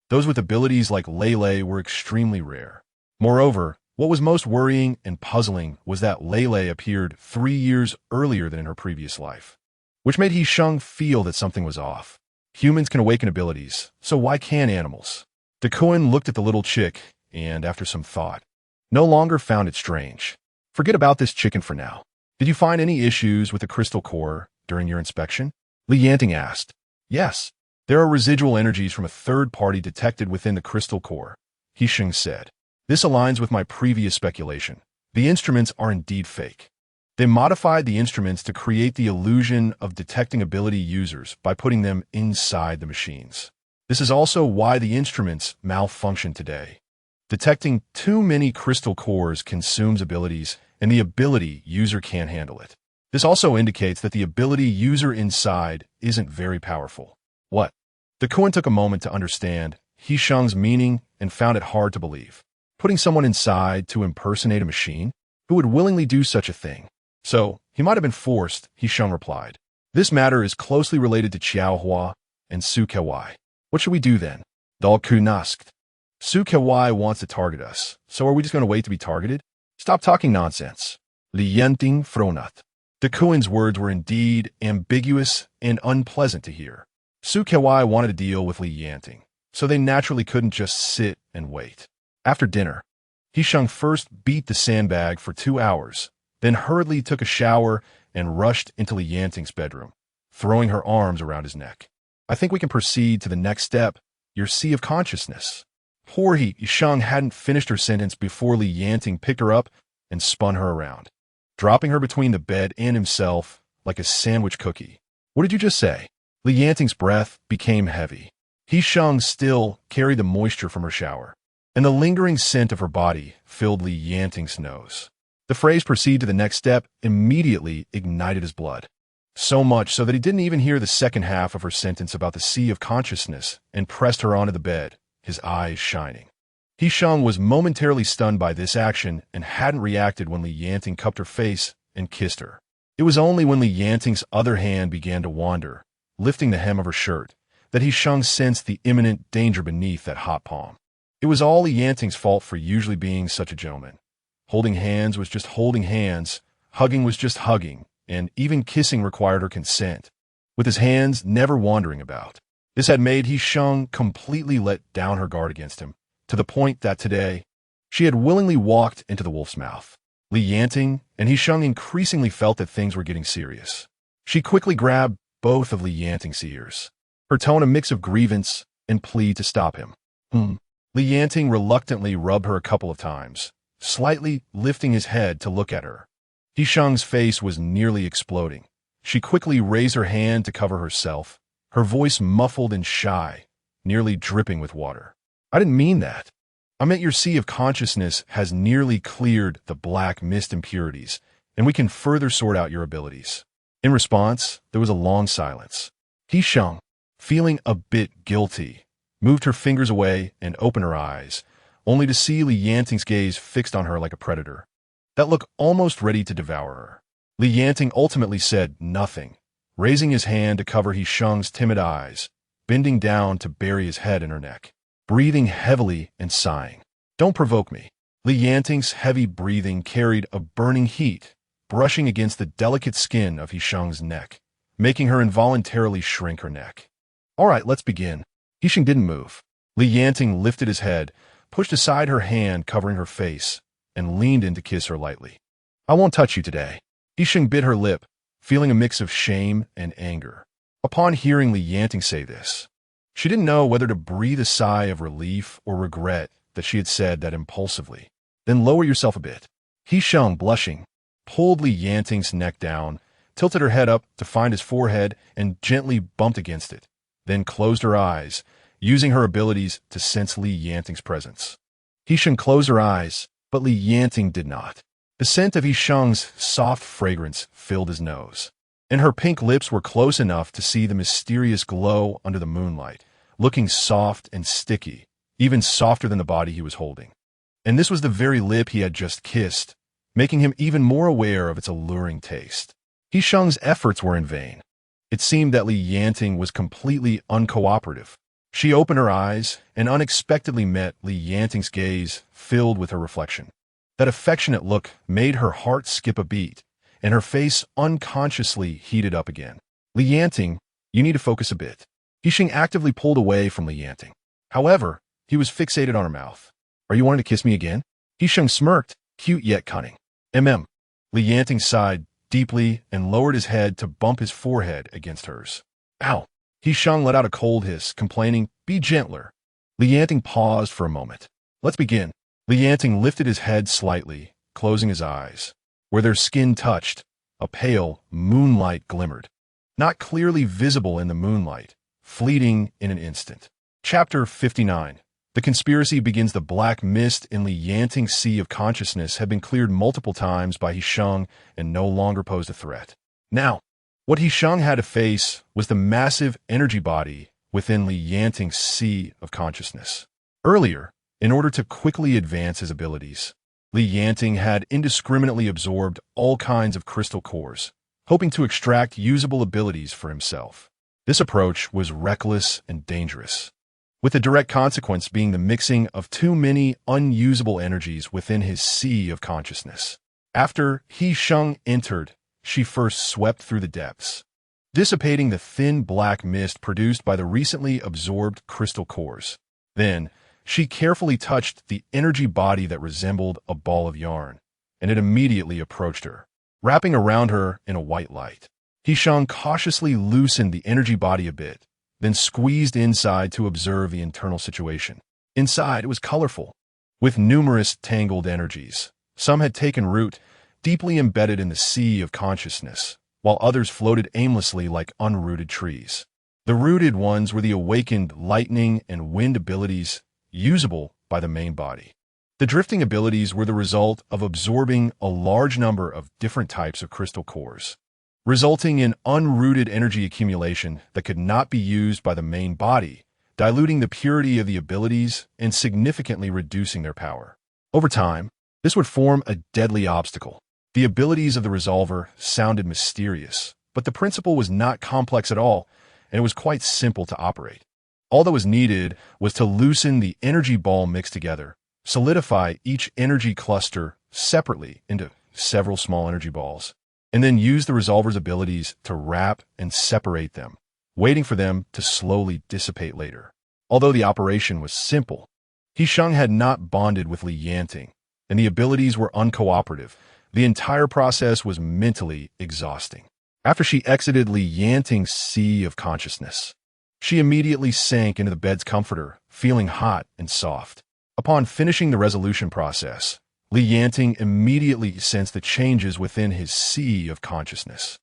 Those with abilities like Lele were extremely rare. Moreover, what was most worrying and puzzling was that Lele appeared 3 years earlier than in her previous life, which made He Sheng feel that something was off. Humans can awaken abilities, so why can't animals? Duan looked at the little chick and, after some thought, no longer found it strange. Forget about this chicken for now. Did you find any issues with the crystal core during your inspection? Yanting asked. Yes. There are residual energies from a third party detected within the crystal core, He Sheng said. This aligns with my previous speculation. The instruments are indeed fake. They modified the instruments to create the illusion of detecting ability users by putting them inside the machines. This is also why the instruments malfunction today. Detecting too many crystal cores consumes abilities, and the ability user can't handle it. This also indicates that the ability user inside isn't very powerful. What? Duan took a moment to understand He Sheng's meaning and found it hard to believe. Putting someone inside to impersonate a machine? Who would willingly do such a thing? So, he might have been forced, He Sheng replied. This matter is closely related to Xiaohua and Su Kewai. What should we do then? Dal Ku nasked. Su Kewai wants to target us, so are we just going to wait to be targeted? Stop talking nonsense. Yanting fronat. Duan's words were indeed ambiguous and unpleasant to hear. Su Kewai wanted to deal with Yanting, so they naturally couldn't just sit and wait. After dinner, He Sheng first beat the sandbag for 2 hours, then hurriedly took a shower and rushed into Yanting's bedroom, throwing her arms around his neck. I think we can proceed to the next step, your sea of consciousness. Poor He Sheng hadn't finished her sentence before Yanting picked her up and spun her around, dropping her between the bed and himself like a sandwich cookie. What did you just say? Yanting's breath became heavy. He Sheng still carried the moisture from her shower, and the lingering scent of her body filled Yanting's nose. The phrase proceed to the next step immediately ignited his blood. So much so that he didn't even hear the second half of her sentence about the sea of consciousness and pressed her onto the bed, his eyes shining. He Sheng was momentarily stunned by this action and hadn't reacted when Yanting cupped her face and kissed her. It was only when Yanting's other hand began to wander, lifting the hem of her shirt, that He Sheng sensed the imminent danger beneath that hot palm. It was all Yanting's fault for usually being such a gentleman. Holding hands was just holding hands, hugging was just hugging, and even kissing required her consent, with his hands never wandering about. This had made He Sheng completely let down her guard against him, to the point that today, she had willingly walked into the wolf's mouth. Yanting and He Sheng increasingly felt that things were getting serious. She quickly grabbed both of Yanting's ears, her tone a mix of grievance and plea to stop him. Yanting reluctantly rubbed her a couple of times, slightly lifting his head to look at her. He Sheng's face was nearly exploding. She quickly raised her hand to cover herself, her voice muffled and shy, nearly dripping with water. I didn't mean that. I meant your sea of consciousness has nearly cleared the black mist impurities, and we can further sort out your abilities. In response, there was a long silence. He Sheng, feeling a bit guilty, moved her fingers away and opened her eyes, only to see Yanting's gaze fixed on her like a predator. That look almost ready to devour her. Yanting ultimately said nothing, raising his hand to cover He Sheng's timid eyes, bending down to bury his head in her neck, breathing heavily and sighing. Don't provoke me. Yanting's heavy breathing carried a burning heat, brushing against the delicate skin of He Sheng's neck, making her involuntarily shrink her neck. All right, let's begin. He Sheng didn't move. Li Yanting lifted his head, pushed aside her hand covering her face, and leaned in to kiss her lightly. "I won't touch you today." He Sheng bit her lip, feeling a mix of shame and anger. Upon hearing Li Yanting say this, she didn't know whether to breathe a sigh of relief or regret that she had said that impulsively. "Then lower yourself a bit." He Sheng, blushing, pulled Li Yanting's neck down, tilted her head up to find his forehead, and gently bumped against it, then closed her eyes, using her abilities to sense Li Yanting's presence. He Sheng closed her eyes, but Li Yanting did not. The scent of He Sheng's soft fragrance filled his nose, and her pink lips were close enough to see the mysterious glow under the moonlight, looking soft and sticky, even softer than the body he was holding. And this was the very lip he had just kissed, making him even more aware of its alluring taste. He Sheng's efforts were in vain. It seemed that Li Yanting was completely uncooperative. She opened her eyes and unexpectedly met Li Yanting's gaze filled with her reflection. That affectionate look made her heart skip a beat, and her face unconsciously heated up again. "Li Yanting, you need to focus a bit." He Sheng actively pulled away from Li Yanting. However, he was fixated on her mouth. "Are you wanting to kiss me again?" He Sheng smirked, cute yet cunning. Li Yanting sighed deeply and lowered his head to bump his forehead against hers. "Ow!" He Sheng let out a cold hiss, complaining, "Be gentler." Li Yanting paused for a moment. "Let's begin." Li Yanting lifted his head slightly, closing his eyes. Where their skin touched, a pale moonlight glimmered. Not clearly visible in the moonlight, fleeting in an instant. Chapter 59. The conspiracy begins. The black mist in Li Yanting's sea of consciousness had been cleared multiple times by He Sheng and no longer posed a threat. Now, what He Sheng had to face was the massive energy body within Li Yanting's sea of consciousness. Earlier, in order to quickly advance his abilities, Li Yanting had indiscriminately absorbed all kinds of crystal cores, hoping to extract usable abilities for himself. This approach was reckless and dangerous, with the direct consequence being the mixing of too many unusable energies within his sea of consciousness. After He Sheng entered, she first swept through the depths, dissipating the thin black mist produced by the recently absorbed crystal cores. Then, she carefully touched the energy body that resembled a ball of yarn, and it immediately approached her, wrapping around her in a white light. He Sheng cautiously loosened the energy body a bit, then squeezed inside to observe the internal situation. Inside, it was colorful, with numerous tangled energies. Some had taken root, deeply embedded in the sea of consciousness, while others floated aimlessly like unrooted trees. The rooted ones were the awakened lightning and wind abilities usable by the main body. The drifting abilities were the result of absorbing a large number of different types of crystal cores, resulting in unrooted energy accumulation that could not be used by the main body, diluting the purity of the abilities and significantly reducing their power. Over time, this would form a deadly obstacle. The abilities of the resolver sounded mysterious, but the principle was not complex at all, and it was quite simple to operate. All that was needed was to loosen the energy ball mixed together, solidify each energy cluster separately into several small energy balls, and then use the resolver's abilities to wrap and separate them, waiting for them to slowly dissipate later. Although the operation was simple, He Sheng had not bonded with Li Yanting, and the abilities were uncooperative. The entire process was mentally exhausting. After she exited Li Yanting's sea of consciousness, she immediately sank into the bed's comforter, feeling hot and soft. Upon finishing the resolution process, Li Yanting immediately sensed the changes within his sea of consciousness.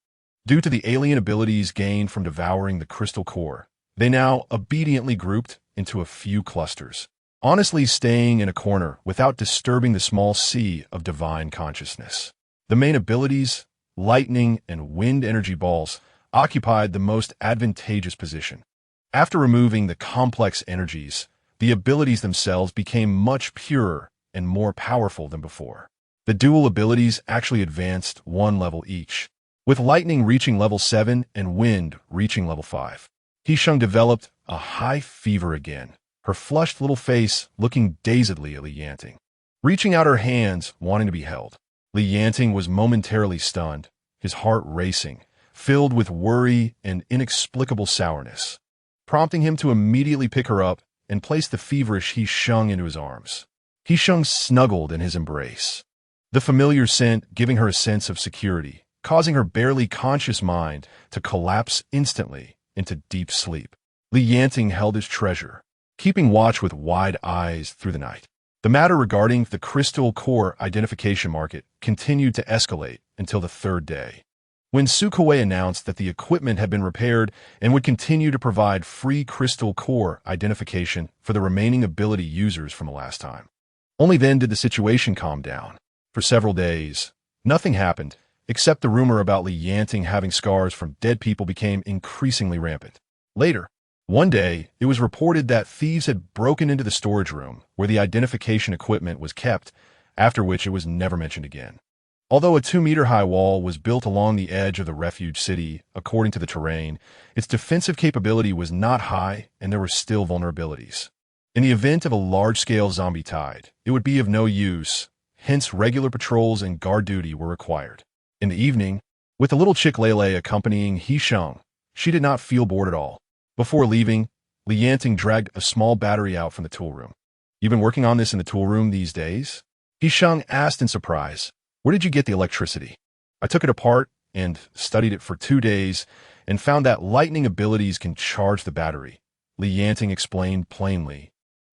Due to the alien abilities gained from devouring the crystal core, they now obediently grouped into a few clusters, honestly staying in a corner without disturbing the small sea of divine consciousness. The main abilities, lightning and wind energy balls, occupied the most advantageous position. After removing the complex energies, the abilities themselves became much purer and more powerful than before. The dual abilities actually advanced one level each, with lightning reaching level 7 and wind reaching level 5. He Sheng developed a high fever again, her flushed little face looking dazedly at Li Yanting, reaching out her hands, wanting to be held. Li Yanting was momentarily stunned, his heart racing, filled with worry and inexplicable sourness. prompting him to immediately pick her up and place the feverish He Sheng into his arms. He Sheng snuggled in his embrace, the familiar scent giving her a sense of security, causing her barely conscious mind to collapse instantly into deep sleep. Yanting held his treasure, keeping watch with wide eyes through the night. The matter regarding the crystal core identification market continued to escalate until the third day, when Suhanyan announced that the equipment had been repaired and would continue to provide free crystal core identification for the remaining ability users from the last time. Only then did the situation calm down. For several days, nothing happened, except the rumor about Yanting having scars from dead people became increasingly rampant. Later, one day, it was reported that thieves had broken into the storage room where the identification equipment was kept, after which it was never mentioned again. Although a 2-meter-high wall was built along the edge of the refuge city, according to the terrain, its defensive capability was not high and there were still vulnerabilities. In the event of a large-scale zombie tide, it would be of no use, hence regular patrols and guard duty were required. In the evening, with the little chick Lele accompanying He Sheng, she did not feel bored at all. Before leaving, Yanting dragged a small battery out from the tool room. "You've been working on this in the tool room these days?" He Sheng asked in surprise. "Where did you get the electricity?" "I took it apart and studied it for 2 days and found that lightning abilities can charge the battery," Yanting explained plainly,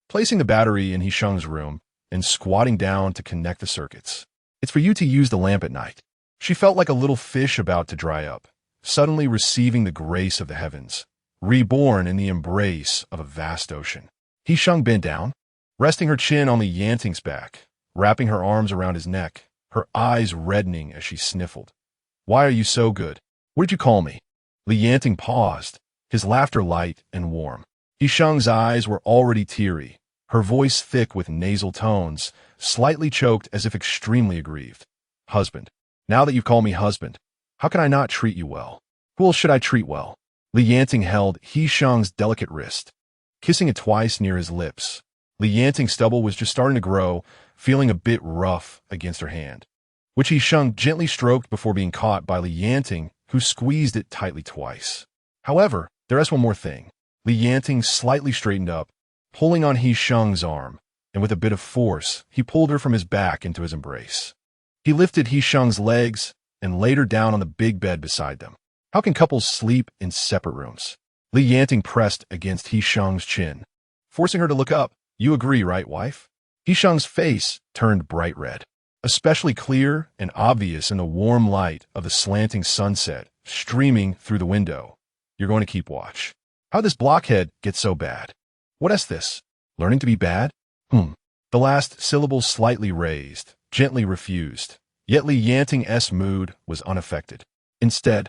placing the battery in He Sheng's room and squatting down to connect the circuits. "It's for you to use the lamp at night." She felt like a little fish about to dry up, suddenly receiving the grace of the heavens, reborn in the embrace of a vast ocean. He Sheng bent down, resting her chin on Yanting's back, wrapping her arms around his neck, her eyes reddening as she sniffled. "Why are you so good? What did you call me?" Yanting paused, his laughter light and warm. He Sheng's eyes were already teary, her voice thick with nasal tones, slightly choked as if extremely aggrieved. "Husband. Now that you've called me husband, how can I not treat you well?" "Who else should I treat well?" Yanting held He Sheng's delicate wrist, kissing it twice near his lips. Yanting's stubble was just starting to grow, feeling a bit rough against her hand, which He Sheng gently stroked before being caught by Yanting, who squeezed it tightly twice. However, there is one more thing. Yanting slightly straightened up, pulling on He Sheng's arm, and with a bit of force, he pulled her from his back into his embrace. He lifted He Sheng's legs and laid her down on the big bed beside them. "How can couples sleep in separate rooms?" Yanting pressed against He Sheng's chin, forcing her to look up. "You agree, right, wife?" He Sheng's face turned bright red, especially clear and obvious in the warm light of the slanting sunset streaming through the window. "You're going to keep watch. How'd this blockhead get so bad?" "What is this? Learning to be bad?" The last syllable slightly raised, gently refused, yet Yanting's mood was unaffected. Instead,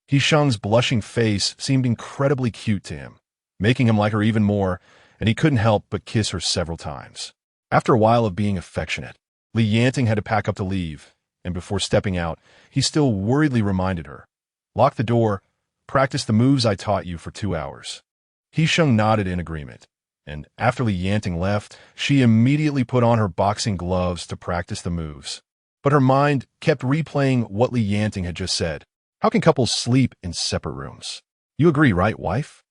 He Sheng's blushing face seemed incredibly cute to him, making him like her even more, and he couldn't help but kiss her several times. After a while of being affectionate, Yanting had to pack up to leave, and before stepping out, he still worriedly reminded her, "Lock the door, practice the moves I taught you for 2 hours." He Sheng nodded in agreement, and after Yanting left, she immediately put on her boxing gloves to practice the moves. But her mind kept replaying what Yanting had just said. "How can couples sleep in separate rooms?" "You agree, right, wife?"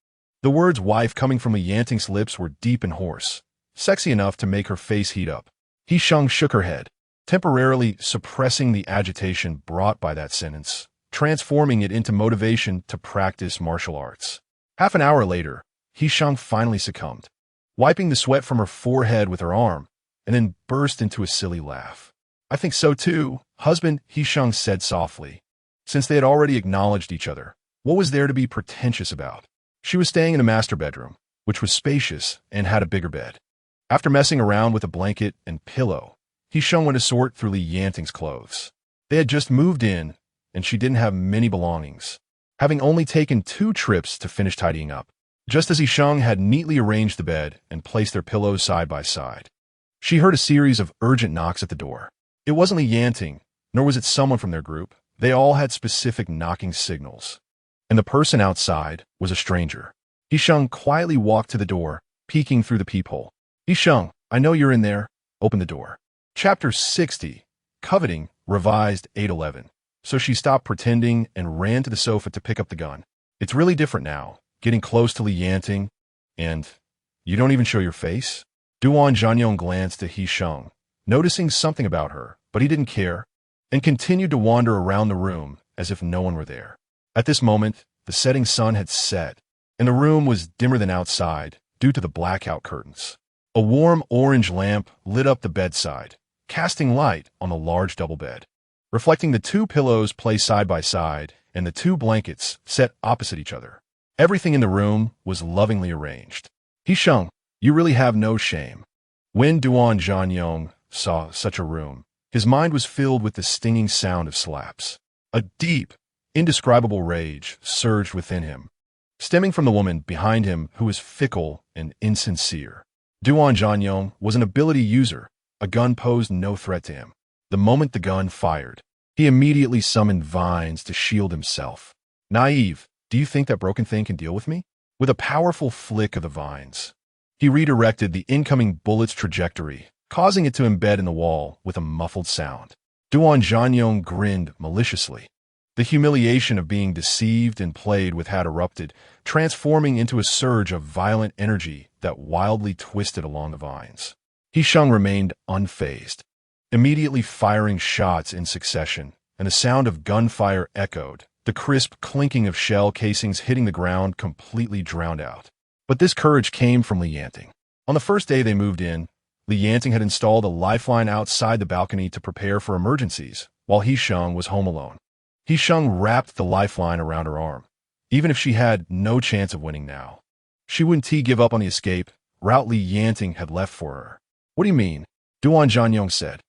The words wife coming from Yanting's lips were deep and hoarse, sexy enough to make her face heat up. He Sheng shook her head, temporarily suppressing the agitation brought by that sentence, transforming it into motivation to practice martial arts. Half an hour later, He Sheng finally succumbed, wiping the sweat from her forehead with her arm, and then burst into a silly laugh. "I think so too, husband," He Sheng said softly. Since they had already acknowledged each other, what was there to be pretentious about? She was staying in the master bedroom, which was spacious and had a bigger bed. After messing around with a blanket and pillow, He Sheng went to sort through Yanting's clothes. They had just moved in, and she didn't have many belongings, having only taken 2 trips to finish tidying up. Just as He Sheng had neatly arranged the bed and placed their pillows side by side, she heard a series of urgent knocks at the door. It wasn't Yanting, nor was it someone from their group. They all had specific knocking signals, and the person outside was a stranger. He Sheng quietly walked to the door, peeking through the peephole. "He Sheng, I know you're in there. Open the door." Chapter 60, Coveting, revised 811. So she stopped pretending and ran to the sofa to pick up the gun. "It's really different now. getting close to Li Yanting, and you don't even show your face? Duan Zhanyong glanced at He Sheng, noticing something about her, but he didn't care, and continued to wander around the room as if no one were there. At this moment, the setting sun had set, and the room was dimmer than outside due to the blackout curtains. A warm orange lamp lit up the bedside, casting light on the large double bed, reflecting the two pillows placed side by side and the two blankets set opposite each other. Everything in the room was lovingly arranged. He Sheng, you really have no shame. When Duan Zhanyong saw such a room, his mind was filled with the stinging sound of slaps. A deep, indescribable rage surged within him, stemming from the woman behind him who was fickle and insincere. Duan Zhanyong was an ability user. A gun posed no threat to him. The moment the gun fired, he immediately summoned vines to shield himself. Naive, do you think that broken thing can deal with me? With a powerful flick of the vines, he redirected the incoming bullet's trajectory, causing it to embed in the wall with a muffled sound. Duan Zhanyong grinned maliciously. The humiliation of being deceived and played with had erupted, transforming into a surge of violent energy that wildly twisted along the vines. He Sheng remained unfazed, immediately firing shots in succession, and the sound of gunfire echoed, the crisp clinking of shell casings hitting the ground completely drowned out. But this courage came from Li Yanting. On the first day they moved in, Li Yanting had installed a lifeline outside the balcony to prepare for emergencies, while He Sheng was home alone. He Sheng wrapped the lifeline around her arm. Even if she had no chance of winning now, she wouldn't give up on the escape route Li Yanting had left for her. What do you mean? Duan Zhanyong said.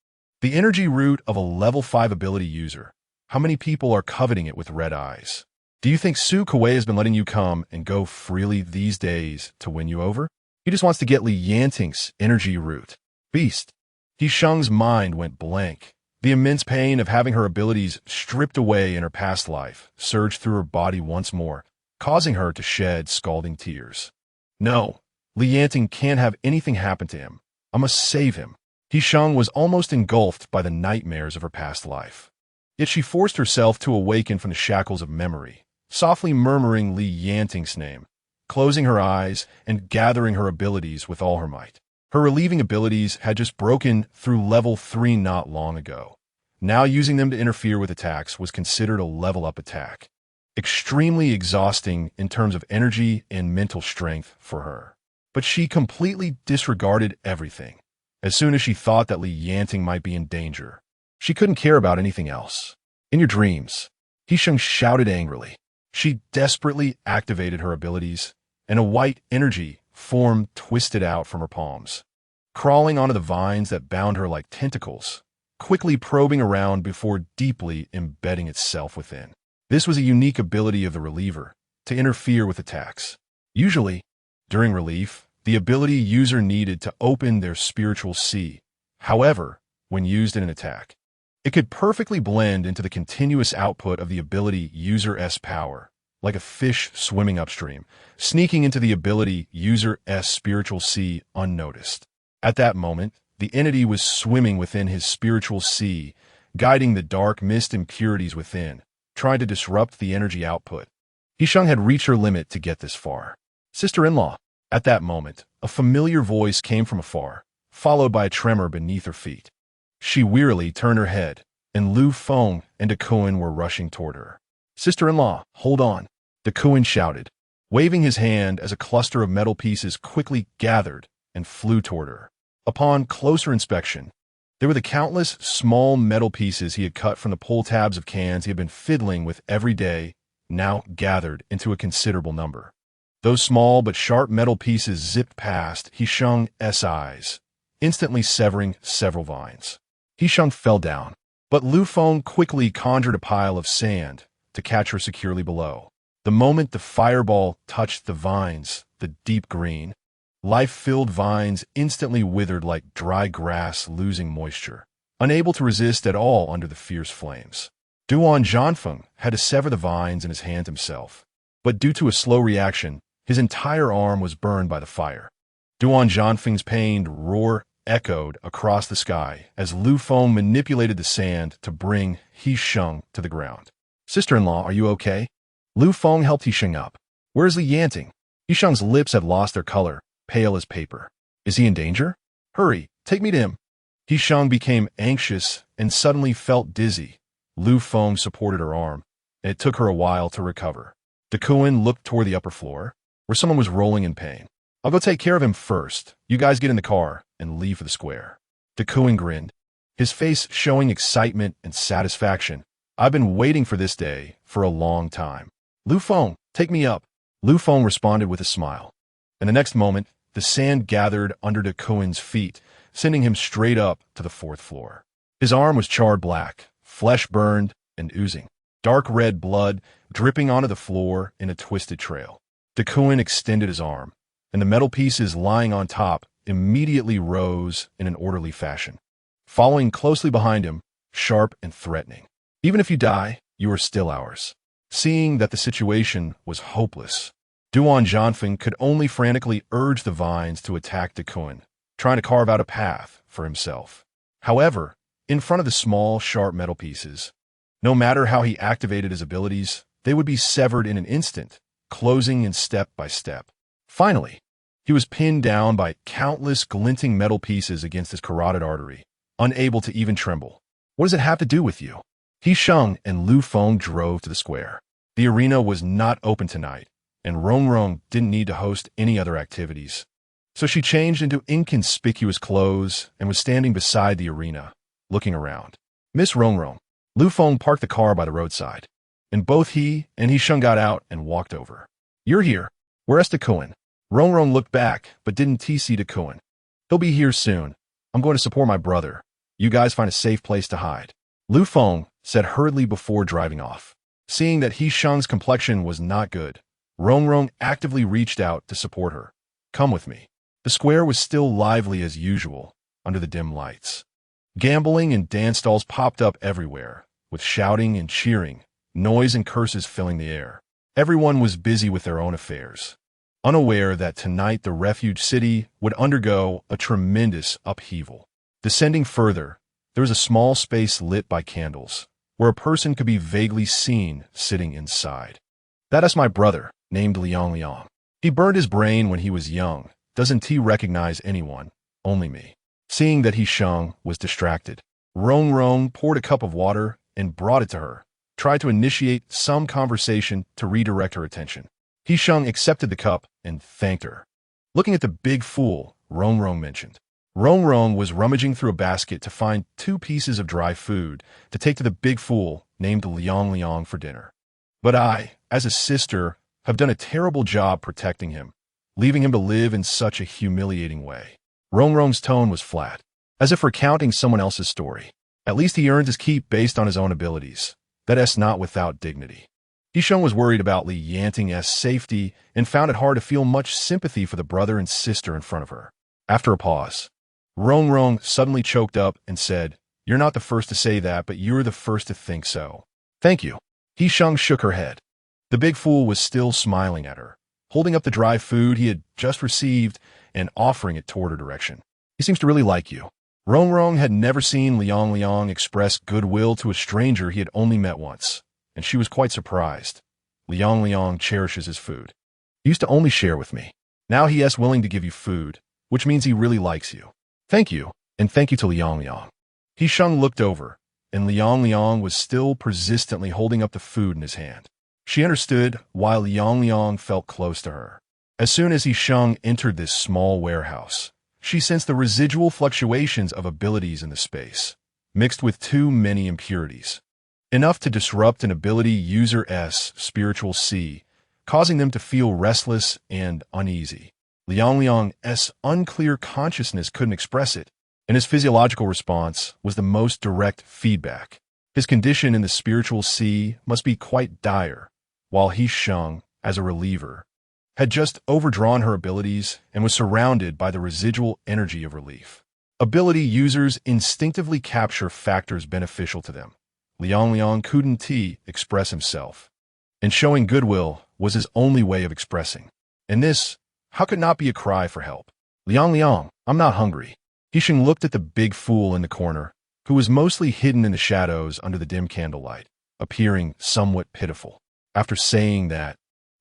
The energy root of a level 5 ability user. How many people are coveting it with red eyes? Do you think Su Kuei has been letting you come and go freely these days to win you over? He just wants to get Li Yanting's energy root. Beast. He Sheng's mind went blank. The immense pain of having her abilities stripped away in her past life surged through her body once more, causing her to shed scalding tears. No, Li Yanting can't have anything happen to him. I must save him. He Sheng was almost engulfed by the nightmares of her past life. Yet she forced herself to awaken from the shackles of memory, softly murmuring Li Yanting's name, closing her eyes and gathering her abilities with all her might. Her relieving abilities had just broken through level 3 not long ago. Now using them to interfere with attacks was considered a level-up attack. Extremely exhausting in terms of energy and mental strength for her. But she completely disregarded everything. As soon as she thought that Li Yanting might be in danger, she couldn't care about anything else. In your dreams, He Sheng shouted angrily. She desperately activated her abilities, and a white energy form twisted out from her palms, crawling onto the vines that bound her like tentacles, quickly probing around before deeply embedding itself within. This was a unique ability of the reliever, to interfere with attacks. Usually, during relief, the ability user needed to open their spiritual sea. However, when used in an attack, it could perfectly blend into the continuous output of the ability user's power, like a fish swimming upstream, sneaking into the ability user's spiritual sea unnoticed. At that moment, the entity was swimming within his spiritual sea, guiding the dark mist impurities within, trying to disrupt the energy output. He Sheng had reached her limit to get this far. Sister-in-law. At that moment, a familiar voice came from afar, followed by a tremor beneath her feet. She wearily turned her head, and Lu Feng and De Kuan were rushing toward her. Sister-in-law, hold on, De Kuan shouted, waving his hand as a cluster of metal pieces quickly gathered and flew toward her. Upon closer inspection, there were the countless small metal pieces he had cut from the pull tabs of cans he had been fiddling with every day, now gathered into a considerable number. Those small but sharp metal pieces zipped past He Sheng's eyes, instantly severing several vines. He Sheng fell down, but Lu Feng quickly conjured a pile of sand to catch her securely below. The moment the fireball touched the vines, the deep green, life-filled vines instantly withered like dry grass losing moisture, unable to resist at all under the fierce flames. Duan Zhanfeng had to sever the vines in his hand himself, but due to a slow reaction, his entire arm was burned by the fire. Duan Zhanfeng's pained roar echoed across the sky as Lu Feng manipulated the sand to bring He Sheng to the ground. Sister-in-law, are you okay? Lu Feng helped He Sheng up, Where's the Yanting? He Sheng's lips had lost their color, pale as paper. Is he in danger? Hurry, take me to him. He Sheng became anxious and suddenly felt dizzy. Lu Feng supported her arm, and it took her a while to recover. Duan looked toward the upper floor, where someone was rolling in pain. I'll go take care of him first. You guys get in the car and leave for the square. Duan grinned, his face showing excitement and satisfaction. I've been waiting for this day for a long time. Lu Feng, take me up. Lu Feng responded with a smile. And the next moment, the sand gathered under Duan's feet, sending him straight up to the 4th floor. His arm was charred black, flesh burned and oozing, dark red blood dripping onto the floor in a twisted trail. Duan extended his arm, and the metal pieces lying on top immediately rose in an orderly fashion, following closely behind him, sharp and threatening. Even if you die, you are still ours. Seeing that the situation was hopeless, Duan Zhanfeng could only frantically urge the vines to attack Duan, trying to carve out a path for himself. However, in front of the small, sharp metal pieces, no matter how he activated his abilities, they would be severed in an instant, closing in step by step. Finally, he was pinned down by countless glinting metal pieces against his carotid artery, unable to even tremble. What does it have to do with you? He Sheng and Lu Feng drove to the square. The arena was not open tonight, and Rongrong didn't need to host any other activities. So she changed into inconspicuous clothes and was standing beside the arena, looking around. Miss Rongrong. Lu Feng parked the car by the roadside, and both he and He Sheng got out and walked over. You're here. Where's Duan? Rongrong looked back, but didn't see Duan. He'll be here soon. I'm going to support my brother. You guys find a safe place to hide. Lu Feng said hurriedly before driving off. Seeing that He Sheng's complexion was not good, Rongrong actively reached out to support her. Come with me. The square was still lively as usual, under the dim lights. Gambling and dance stalls popped up everywhere, with shouting and cheering, noise and curses filling the air. Everyone was busy with their own affairs, unaware that tonight the refuge city would undergo a tremendous upheaval. Descending further, there was a small space lit by candles, where a person could be vaguely seen sitting inside. That is my brother, named Liang. He burned his brain when he was young. Doesn't he recognize anyone? Only me. Seeing that He Sheng was distracted, Rongrong poured a cup of water and brought it to her, tried to initiate some conversation to redirect her attention. He Sheng accepted the cup and thanked her. Looking at the big fool, Rongrong mentioned. Rongrong was rummaging through a basket to find 2 pieces of dry food to take to the big fool named Liang for dinner. But I, as a sister, have done a terrible job protecting him, leaving him to live in such a humiliating way. Rongrong's tone was flat, as if recounting someone else's story. At least he earned his keep based on his own abilities. That is not without dignity. He Sheng was worried about Li Yanting's safety and found it hard to feel much sympathy for the brother and sister in front of her. After a pause, Rongrong suddenly choked up and said, You're not the first to say that, but you're the first to think so. Thank you. He Sheng shook her head. The big fool was still smiling at her, holding up the dry food he had just received and offering it toward her direction. He seems to really like you. Rongrong had never seen Liang express goodwill to a stranger he had only met once, and she was quite surprised. Liang cherishes his food. He used to only share with me. Now he is willing to give you food, which means he really likes you. Thank you, and thank you to Liang. He Sheng looked over, and Liang was still persistently holding up the food in his hand. She understood why Liang felt close to her. As soon as He Sheng entered this small warehouse, she sensed the residual fluctuations of abilities in the space, mixed with too many impurities, enough to disrupt an ability user's spiritual sea, causing them to feel restless and uneasy. Liang's unclear consciousness couldn't express it, and his physiological response was the most direct feedback. His condition in the spiritual sea must be quite dire, while He Sheng, as a reliever, had just overdrawn her abilities and was surrounded by the residual energy of relief. Ability users instinctively capture factors beneficial to them. Liang couldn't express himself, and showing goodwill was his only way of expressing. And this, how could not be a cry for help? Liang, I'm not hungry. He Sheng looked at the big fool in the corner, who was mostly hidden in the shadows under the dim candlelight, appearing somewhat pitiful. After saying that,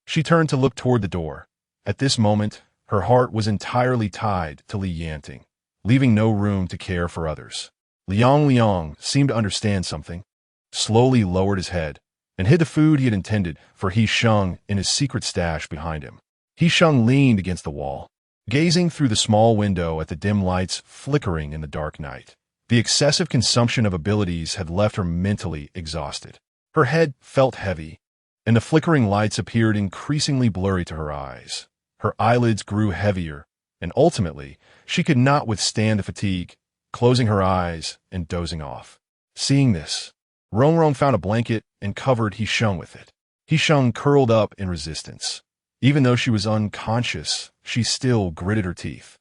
She turned to look toward the door. At this moment, her heart was entirely tied to Li Yanting, leaving no room to care for others. Liang seemed to understand something, slowly lowered his head, and hid the food he had intended for He Sheng in his secret stash behind him. He Sheng leaned against the wall, gazing through the small window at the dim lights flickering in the dark night. The excessive consumption of abilities had left her mentally exhausted. Her head felt heavy, and the flickering lights appeared increasingly blurry to her eyes. Her eyelids grew heavier, and ultimately, she could not withstand the fatigue, closing her eyes and dozing off. Seeing this, Rongrong found a blanket and covered He Sheng with it. He Sheng curled up in resistance. Even though she was unconscious, she still gritted her teeth,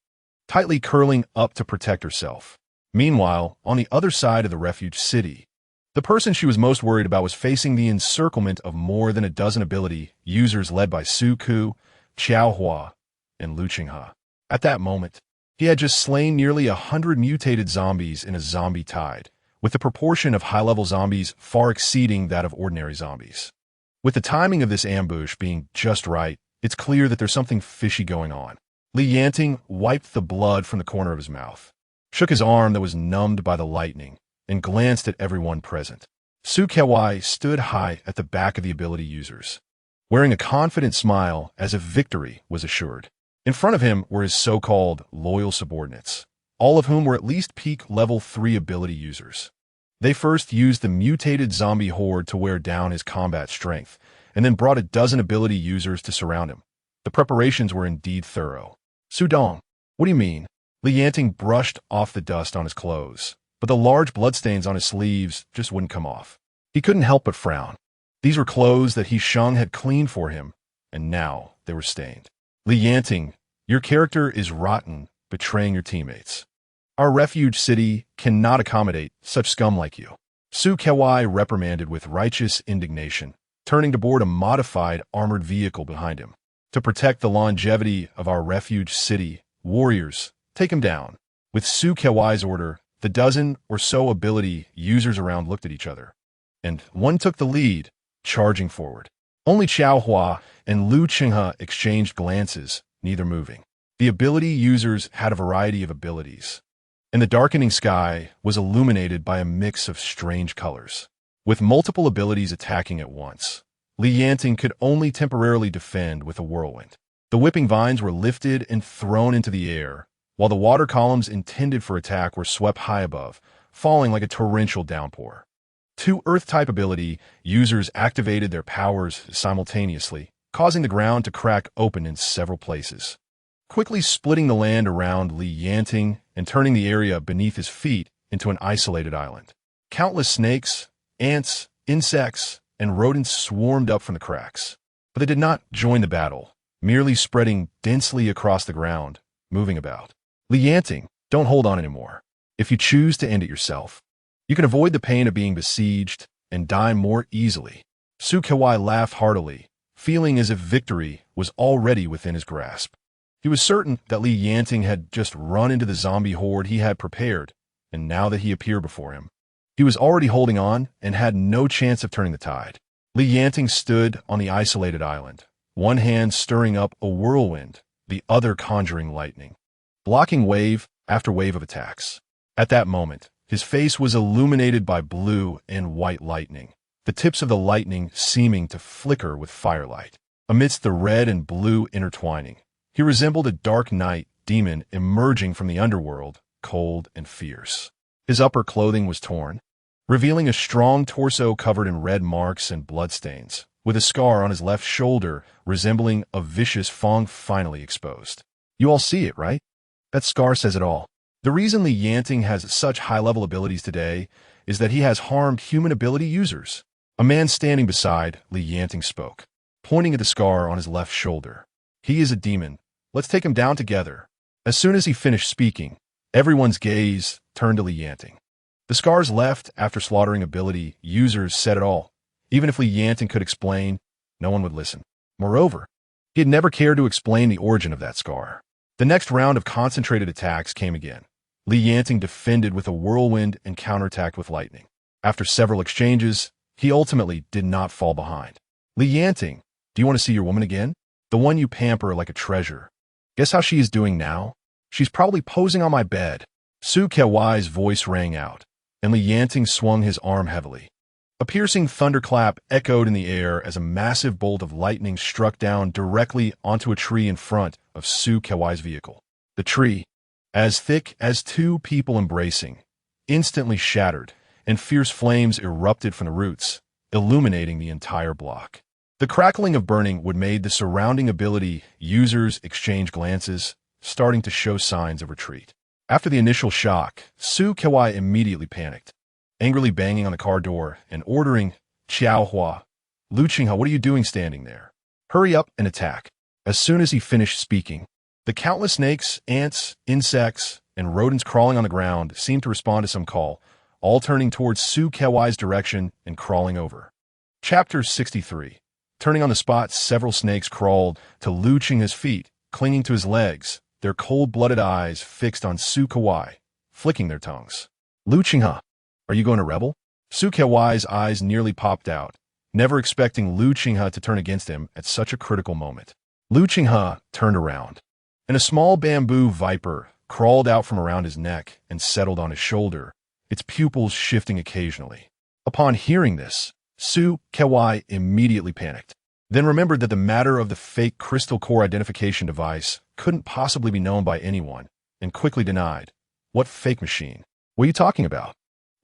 tightly curling up to protect herself. Meanwhile, on the other side of the refuge city, the person she was most worried about was facing the encirclement of more than a dozen ability users led by Su Ku, Xiao Hua, and Lu Qinghe. At that moment, he had just slain nearly 100 mutated zombies in a zombie tide, with the proportion of high-level zombies far exceeding that of ordinary zombies. With the timing of this ambush being just right, it's clear that there's something fishy going on. Li Yanting wiped the blood from the corner of his mouth, shook his arm that was numbed by the lightning, and glanced at everyone present. Su Kewai stood high at the back of the ability users, wearing a confident smile as if victory was assured. In front of him were his so-called loyal subordinates, all of whom were at least peak level 3 ability users. They first used the mutated zombie horde to wear down his combat strength, and then brought a dozen ability users to surround him. The preparations were indeed thorough. Su Dong, what do you mean? Li Yanting brushed off the dust on his clothes, but the large bloodstains on his sleeves just wouldn't come off. He couldn't help but frown. These were clothes that He Sheng had cleaned for him, and now they were stained. Li Yanting, your character is rotten, betraying your teammates. Our refuge city cannot accommodate such scum like you. Su Kewai reprimanded with righteous indignation, turning to board a modified armored vehicle behind him. To protect the longevity of our refuge city, warriors, take him down. With Su Kewai's order, the dozen or so ability users around looked at each other, and one took the lead, charging forward. Only Xiao Hua and Lu Qinghe exchanged glances, neither moving. The ability users had a variety of abilities, and the darkening sky was illuminated by a mix of strange colors. With multiple abilities attacking at once, Li Yanting could only temporarily defend with a whirlwind. The whipping vines were lifted and thrown into the air, while the water columns intended for attack were swept high above, falling like a torrential downpour. 2 Earth-type ability users activated their powers simultaneously, causing the ground to crack open in several places, quickly splitting the land around Li Yanting and turning the area beneath his feet into an isolated island. Countless snakes, ants, insects, and rodents swarmed up from the cracks, but they did not join the battle, merely spreading densely across the ground, moving about. Li Yanting, don't hold on anymore. If you choose to end it yourself, you can avoid the pain of being besieged and die more easily. Su Kewai laughed heartily, feeling as if victory was already within his grasp. He was certain that Li Yanting had just run into the zombie horde he had prepared, and now that he appeared before him, he was already holding on and had no chance of turning the tide. Li Yanting stood on the isolated island, one hand stirring up a whirlwind, the other conjuring lightning, blocking wave after wave of attacks. At that moment, his face was illuminated by blue and white lightning, the tips of the lightning seeming to flicker with firelight. Amidst the red and blue intertwining, he resembled a dark night demon emerging from the underworld, cold and fierce. His upper clothing was torn, revealing a strong torso covered in red marks and bloodstains, with a scar on his left shoulder resembling a vicious fang finally exposed. You all see it, right? That scar says it all. The reason Li Yanting has such high-level abilities today is that he has harmed human ability users. A man standing beside Li Yanting spoke, pointing at the scar on his left shoulder. He is a demon. Let's take him down together. As soon as he finished speaking, everyone's gaze turned to Li Yanting. The scars left after slaughtering ability users said it all. Even if Li Yanting could explain, no one would listen. Moreover, he had never cared to explain the origin of that scar. The next round of concentrated attacks came again. Li Yanting defended with a whirlwind and counterattacked with lightning. After several exchanges, he ultimately did not fall behind. Li Yanting, Do you want to see your woman again? The one you pamper like a treasure. Guess how she is doing now? She's probably posing on my bed. Su Kewai's voice rang out, and Li Yanting swung his arm heavily. A piercing thunderclap echoed in the air as a massive bolt of lightning struck down directly onto a tree in front of Su Kewai's vehicle. The tree, as thick as two people embracing, instantly shattered, and fierce flames erupted from the roots, illuminating the entire block. The crackling of burning would made the surrounding ability users exchange glances, starting to show signs of retreat. After the initial shock, Su Kewai immediately panicked, angrily banging on the car door and ordering, "Xiao Hua, Lu Qinghe, what are you doing standing there? Hurry up and attack." As soon as he finished speaking, the countless snakes, ants, insects, and rodents crawling on the ground seemed to respond to some call, all turning towards Su Kewai's direction and crawling over. Chapter 63. Turning on the spot, several snakes crawled to Lu Qinghe's feet, clinging to his legs, their cold-blooded eyes fixed on Su Kewai, flicking their tongues. "Lu Qinghe, are you going to rebel?" Su Kewai's eyes nearly popped out, never expecting Lu Qinghe to turn against him at such a critical moment. Lu Qinghe turned around, and a small bamboo viper crawled out from around his neck and settled on his shoulder, its pupils shifting occasionally. Upon hearing this, Su Kewai immediately panicked, then remembered that the matter of the fake crystal core identification device couldn't possibly be known by anyone, and quickly denied. "What fake machine? What are you talking about?"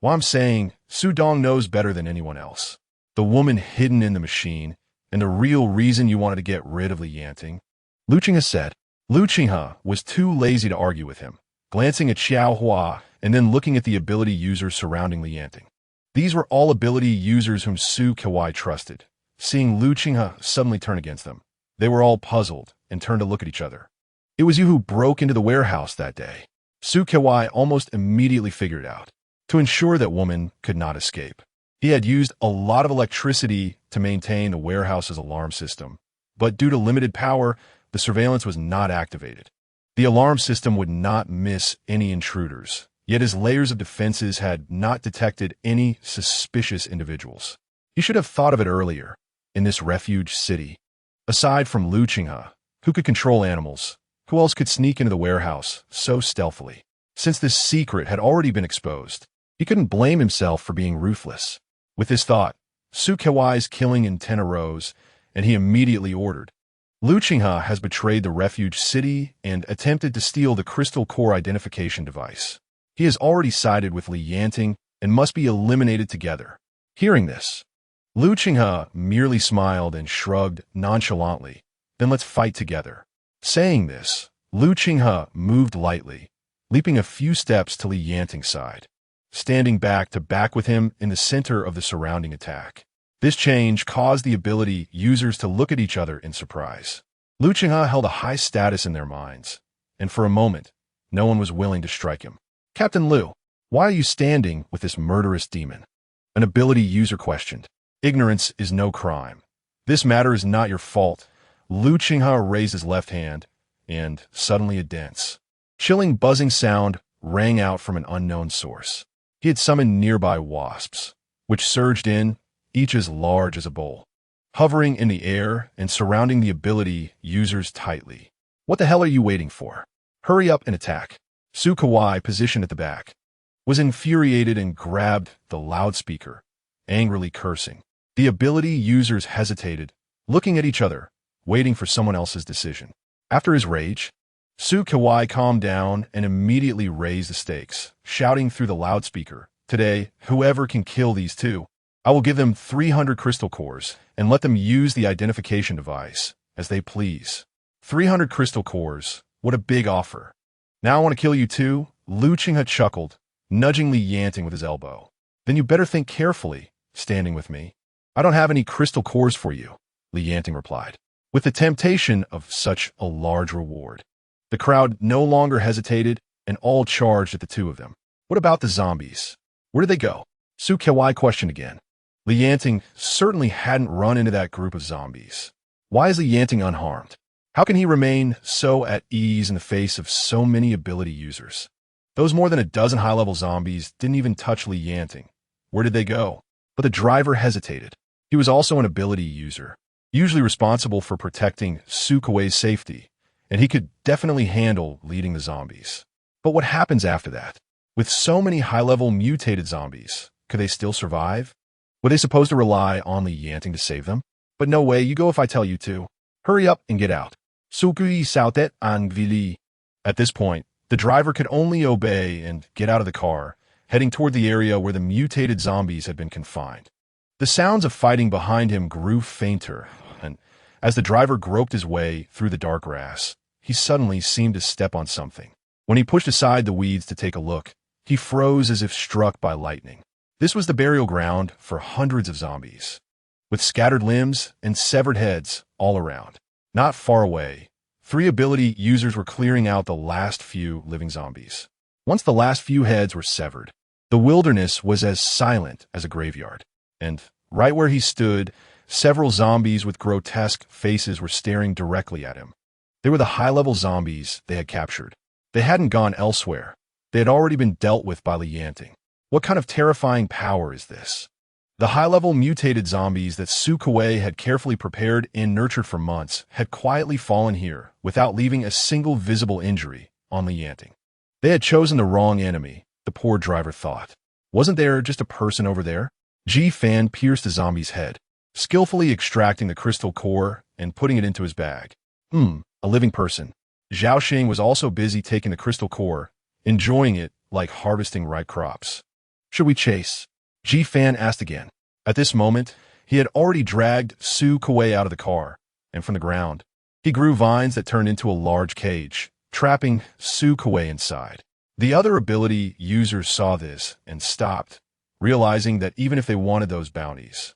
"Well, I'm saying Su Dong knows better than anyone else. The woman hidden in the machine, and the real reason you wanted to get rid of Li Yanting," Lu Qinghe said. Lu Qinghe was too lazy to argue with him, glancing at Xiao Hua and then looking at the ability users surrounding Li Yanting. These were all ability users whom Su Kewai trusted. Seeing Lu Qinghe suddenly turn against them, they were all puzzled and turned to look at each other. "It was you who broke into the warehouse that day." Su Kewai almost immediately figured it out. To ensure that woman could not escape, he had used a lot of electricity to maintain the warehouse's alarm system, but due to limited power, the surveillance was not activated. The alarm system would not miss any intruders, yet his layers of defenses had not detected any suspicious individuals. He should have thought of it earlier. In this refuge city, aside from Lu Qinghe, who could control animals, who else could sneak into the warehouse so stealthily? Since this secret had already been exposed, he couldn't blame himself for being ruthless. With this thought, Su Kewai's killing intent arose, and he immediately ordered, "Lu Qinghe has betrayed the refuge city and attempted to steal the crystal core identification device. He has already sided with Li Yanting and must be eliminated together." Hearing this, Lu Qinghe merely smiled and shrugged nonchalantly. "Then let's fight together." Saying this, Lu Qinghe moved lightly, leaping a few steps to Li Yanting's side, standing back to back with him in the center of the surrounding attack. This change caused the ability users to look at each other in surprise. Lu Qinghe held a high status in their minds, and for a moment, no one was willing to strike him. "Captain Lu, why are you standing with this murderous demon?" An ability user questioned. "Ignorance is no crime. This matter is not your fault." Lu Qinghe raised his left hand, and suddenly a dense, chilling buzzing sound rang out from an unknown source. He had summoned nearby wasps, which surged in, each as large as a bowl, hovering in the air and surrounding the ability users tightly. "What the hell are you waiting for? Hurry up and attack." Su Kewai, positioned at the back, was infuriated and grabbed the loudspeaker, angrily cursing. The ability users hesitated, looking at each other, waiting for someone else's decision. After his rage, Su Kewai calmed down and immediately raised the stakes, shouting through the loudspeaker, "Today, whoever can kill these two, I will give them 300 crystal cores and let them use the identification device as they please." 300 crystal cores, what a big offer. "Now I want to kill you too?" Lu Qinghe chuckled, nudging Li Yanting with his elbow. "Then you better think carefully, standing with me." "I don't have any crystal cores for you," Li Yanting replied, with the temptation of such a large reward. The crowd no longer hesitated and all charged at the two of them. "What about the zombies? Where did they go?" Su Kewai questioned again. Li Yanting certainly hadn't run into that group of zombies. Why is Li Yanting unharmed? How can he remain so at ease in the face of so many ability users? Those more than a dozen high-level zombies didn't even touch Li Yanting. Where did they go? But the driver hesitated. He was also an ability user. usually responsible for protecting Su Kuei's safety, and he could definitely handle leading the zombies. But what happens after that? With so many high-level mutated zombies, could they still survive? Were they supposed to rely on the Yanting to save them? But no way, you go if I tell you to. Hurry up and get out. Sukui sautet ang vili. At this point, the driver could only obey and get out of the car, heading toward the area where the mutated zombies had been confined. The sounds of fighting behind him grew fainter, and as the driver groped his way through the dark grass, he suddenly seemed to step on something. When he pushed aside the weeds to take a look, he froze as if struck by lightning. This was the burial ground for hundreds of zombies, with scattered limbs and severed heads all around. Not far away, 3 ability users were clearing out the last few living zombies. Once the last few heads were severed, the wilderness was as silent as a graveyard. And right where he stood, several zombies with grotesque faces were staring directly at him. They were the high-level zombies they had captured. They hadn't gone elsewhere. They had already been dealt with by the Yanting. What kind of terrifying power is this? The high-level mutated zombies that Su Kuei had carefully prepared and nurtured for months had quietly fallen here without leaving a single visible injury on the Yanting. They had chosen the wrong enemy, the poor driver thought. Wasn't there just a person over there? Fan pierced the zombie's head, skillfully extracting the crystal core and putting it into his bag. A living person. Zhao Xing was also busy taking the crystal core, enjoying it like harvesting ripe crops. Should we chase? Fan asked again. At this moment, he had already dragged Su Kuei out of the car, and from the ground, he grew vines that turned into a large cage, trapping Su Kuei inside. The other ability users saw this and stopped, realizing that even if they wanted those bounties,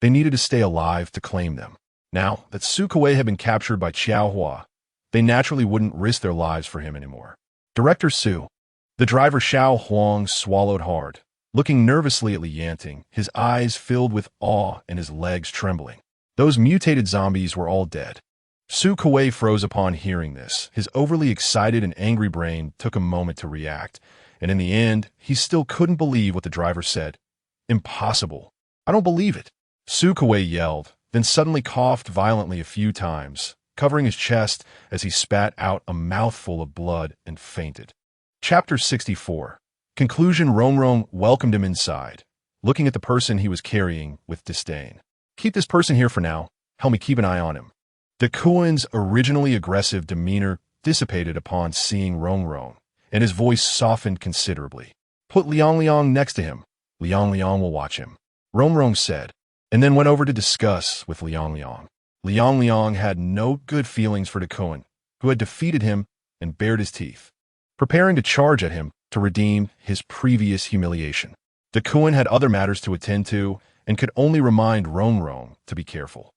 they needed to stay alive to claim them. Now that Su Kuei had been captured by Xiao Hua, they naturally wouldn't risk their lives for him anymore. Director Su. The driver Xiao Huang swallowed hard, looking nervously at Li Yanting, his eyes filled with awe and his legs trembling. Those mutated zombies were all dead. Su Kuei froze upon hearing this. His overly excited and angry brain took a moment to react, and in the end, he still couldn't believe what the driver said. Impossible. I don't believe it. Su Kuei yelled, then suddenly coughed violently a few times, covering his chest as he spat out a mouthful of blood and fainted. Chapter 64. Conclusion. Rongrong welcomed him inside, looking at the person he was carrying with disdain. Keep this person here for now. Help me keep an eye on him. De Kuan's originally aggressive demeanor dissipated upon seeing Rongrong, and his voice softened considerably. Put Liang Liang next to him. Liang Liang will watch him, Rongrong said, and then went over to discuss with Liang Liang. Liang Liang had no good feelings for De Kuan, who had defeated him and bared his teeth, preparing to charge at him to redeem his previous humiliation. De Kuan had other matters to attend to and could only remind Rongrong to be careful.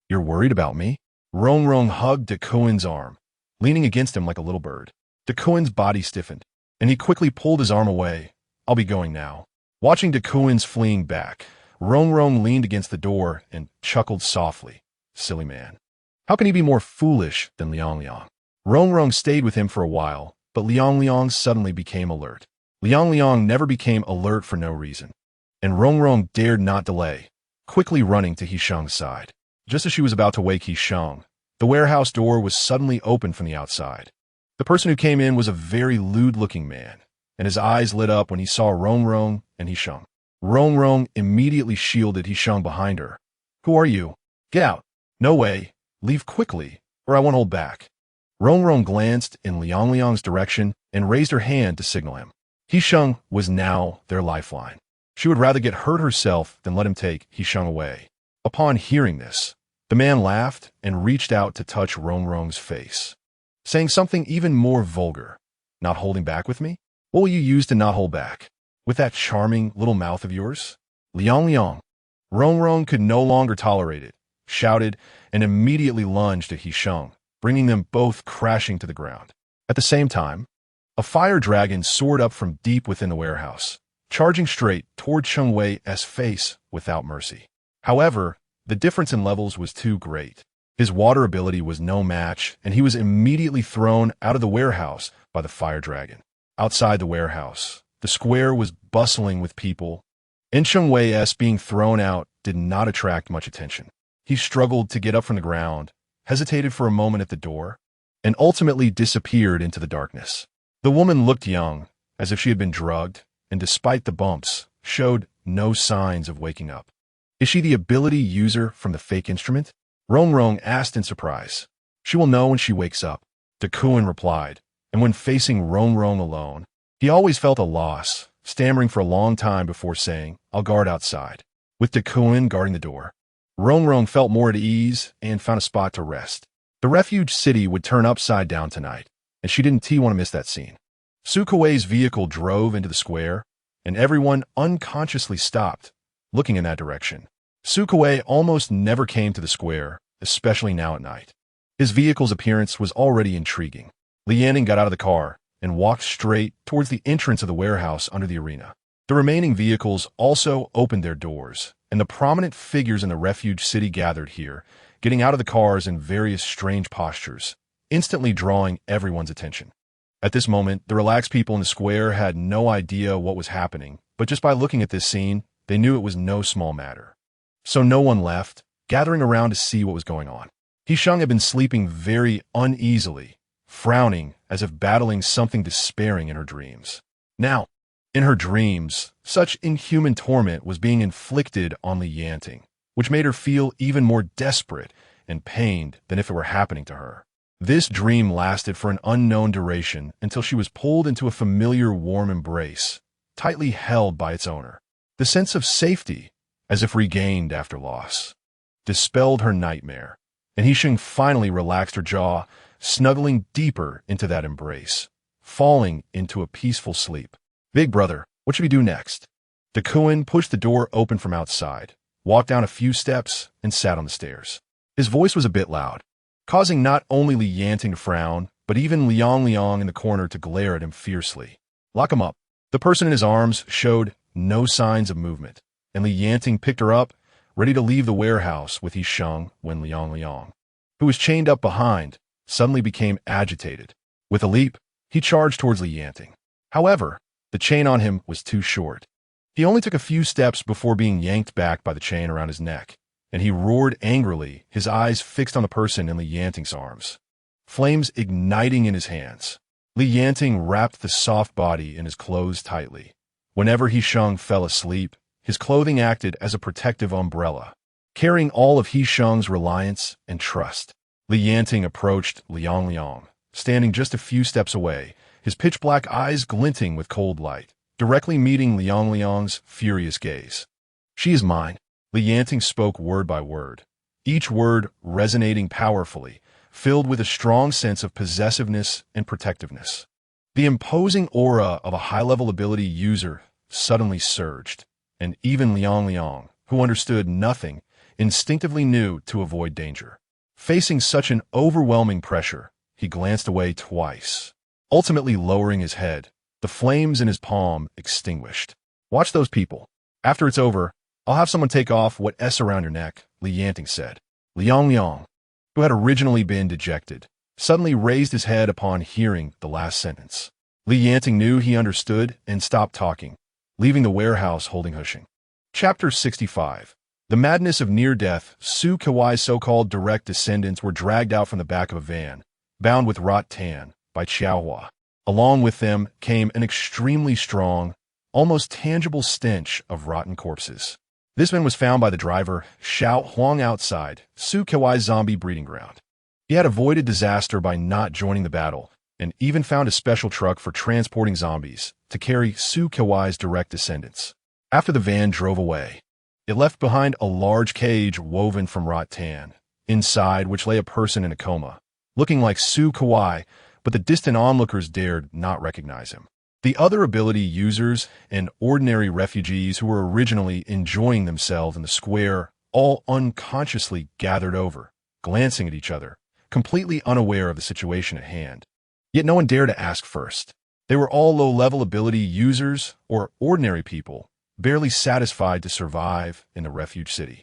You're worried about me? Rongrong hugged De Kuan's arm, leaning against him like a little bird. De Kuan's body stiffened, and he quickly pulled his arm away. I'll be going now. Watching De Kuan's fleeing back, Rongrong leaned against the door and chuckled softly. Silly man. How can he be more foolish than Liang Liang? Rongrong stayed with him for a while, but Liang Liang suddenly became alert. Liang Liang never became alert for no reason, and Rongrong dared not delay, quickly running to He Sheng's side. Just as she was about to wake He Sheng, the warehouse door was suddenly opened from the outside. The person who came in was a very lewd-looking man, and his eyes lit up when he saw Rongrong and He Sheng. Rongrong immediately shielded He Sheng behind her. Who are you? Get out. No way. Leave quickly, or I won't hold back. Rongrong glanced in Liang Liang's direction and raised her hand to signal him. He Sheng was now their lifeline. She would rather get hurt herself than let him take He Sheng away. Upon hearing this, the man laughed and reached out to touch Rongrong's face, saying something even more vulgar. Not holding back with me? What will you use to not hold back? With that charming little mouth of yours? Liang Liang. Rongrong could no longer tolerate it, shouted, and immediately lunged at He Sheng, bringing them both crashing to the ground. At the same time, a fire dragon soared up from deep within the warehouse, charging straight toward Cheng Wei's face without mercy. However, the difference in levels was too great. His water ability was no match, and he was immediately thrown out of the warehouse by the fire dragon. Outside the warehouse, the square was bustling with people, and Cheng Wei's being thrown out did not attract much attention. He struggled to get up from the ground, hesitated for a moment at the door, and ultimately disappeared into the darkness. The woman looked young, as if she had been drugged, and despite the bumps, showed no signs of waking up. Is she the ability user from the fake instrument? Rong asked in surprise. She will know when she wakes up, Duan replied, and when facing Rong alone, he always felt a loss, stammering for a long time before saying, "I'll guard outside." With Duan guarding the door, Rong felt more at ease and found a spot to rest. The refuge city would turn upside down tonight, and she didn't want to miss that scene. Su Kuei's vehicle drove into the square, and everyone unconsciously stopped, looking in that direction. Su Kuei almost never came to the square, especially now at night. His vehicle's appearance was already intriguing. Yanting got out of the car and walked straight towards the entrance of the warehouse under the arena. The remaining vehicles also opened their doors, and the prominent figures in the refuge city gathered here, getting out of the cars in various strange postures, instantly drawing everyone's attention. At this moment, the relaxed people in the square had no idea what was happening, but just by looking at this scene, they knew it was no small matter. So no one left, gathering around to see what was going on. He Sheng had been sleeping very uneasily, frowning as if battling something despairing in her dreams. Now, in her dreams, such inhuman torment was being inflicted on Yanting, which made her feel even more desperate and pained than if it were happening to her. This dream lasted for an unknown duration until she was pulled into a familiar warm embrace, tightly held by its owner. The sense of safety, as if regained after loss, dispelled her nightmare, and He Sheng finally relaxed her jaw, snuggling deeper into that embrace, falling into a peaceful sleep. "Big brother, what should we do next?" Duan pushed the door open from outside, walked down a few steps, and sat on the stairs. His voice was a bit loud, causing not only Li Yanting to frown, but even Liang in the corner to glare at him fiercely. "Lock him up." The person in his arms showed no signs of movement, and Li Yanting picked her up, ready to leave the warehouse with He Sheng when Liang, who was chained up behind, suddenly became agitated. With a leap, he charged towards Li Yanting. However, the chain on him was too short. He only took a few steps before being yanked back by the chain around his neck, and he roared angrily, his eyes fixed on the person in Li Yanting's arms. Flames igniting in his hands. Li Yanting wrapped the soft body in his clothes tightly. Whenever He Sheng fell asleep, his clothing acted as a protective umbrella, carrying all of He Sheng's reliance and trust. Li Yanting approached Liang, standing just a few steps away, his pitch-black eyes glinting with cold light, directly meeting Liang's furious gaze. "She is mine." Li Yanting spoke word by word, each word resonating powerfully, filled with a strong sense of possessiveness and protectiveness. The imposing aura of a high-level ability user suddenly surged, and even Liang, who understood nothing, instinctively knew to avoid danger. Facing such an overwhelming pressure, he glanced away twice, ultimately lowering his head, the flames in his palm extinguished. "Watch those people. After it's over, I'll have someone take off what's around your neck," Li Yanting said. Liang, who had originally been dejected, suddenly raised his head upon hearing the last sentence. Li Yanting knew he understood and stopped talking, leaving the warehouse holding He Sheng. Chapter 65. The madness of near-death. Su Kuei's so-called direct descendants were dragged out from the back of a van, bound with wrought tan, by Xiaohua. Along with them came an extremely strong, almost tangible stench of rotten corpses. This man was found by the driver, Xiao Huang, outside Su Kuei's zombie breeding ground. He had avoided disaster by not joining the battle, and even found a special truck for transporting zombies to carry Su Kuei's direct descendants. After the van drove away, it left behind a large cage woven from wrought tan, inside which lay a person in a coma, looking like Su Kuei, but the distant onlookers dared not recognize him. The other ability users and ordinary refugees who were originally enjoying themselves in the square all unconsciously gathered over, glancing at each other, completely unaware of the situation at hand. Yet no one dared to ask first. They were all low-level ability users or ordinary people, barely satisfied to survive in the refuge city.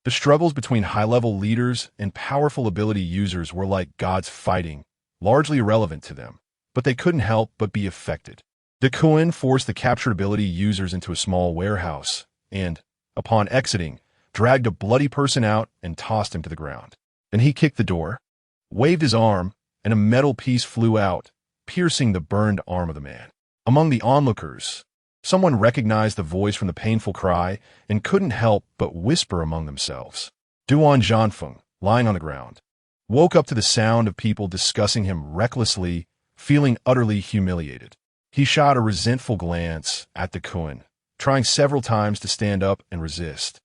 The struggles between high-level leaders and powerful ability users were like gods fighting, largely irrelevant to them, but they couldn't help but be affected. Duan forced the captured ability users into a small warehouse, and, upon exiting, dragged a bloody person out, and tossed him to the ground. Then he kicked the door, waved his arm, and a metal piece flew out, piercing the burned arm of the man. Among the onlookers, someone recognized the voice from the painful cry and couldn't help but whisper among themselves. Duan Zhanfeng, lying on the ground, woke up to the sound of people discussing him recklessly, feeling utterly humiliated. He shot a resentful glance at the Kun, trying several times to stand up and resist,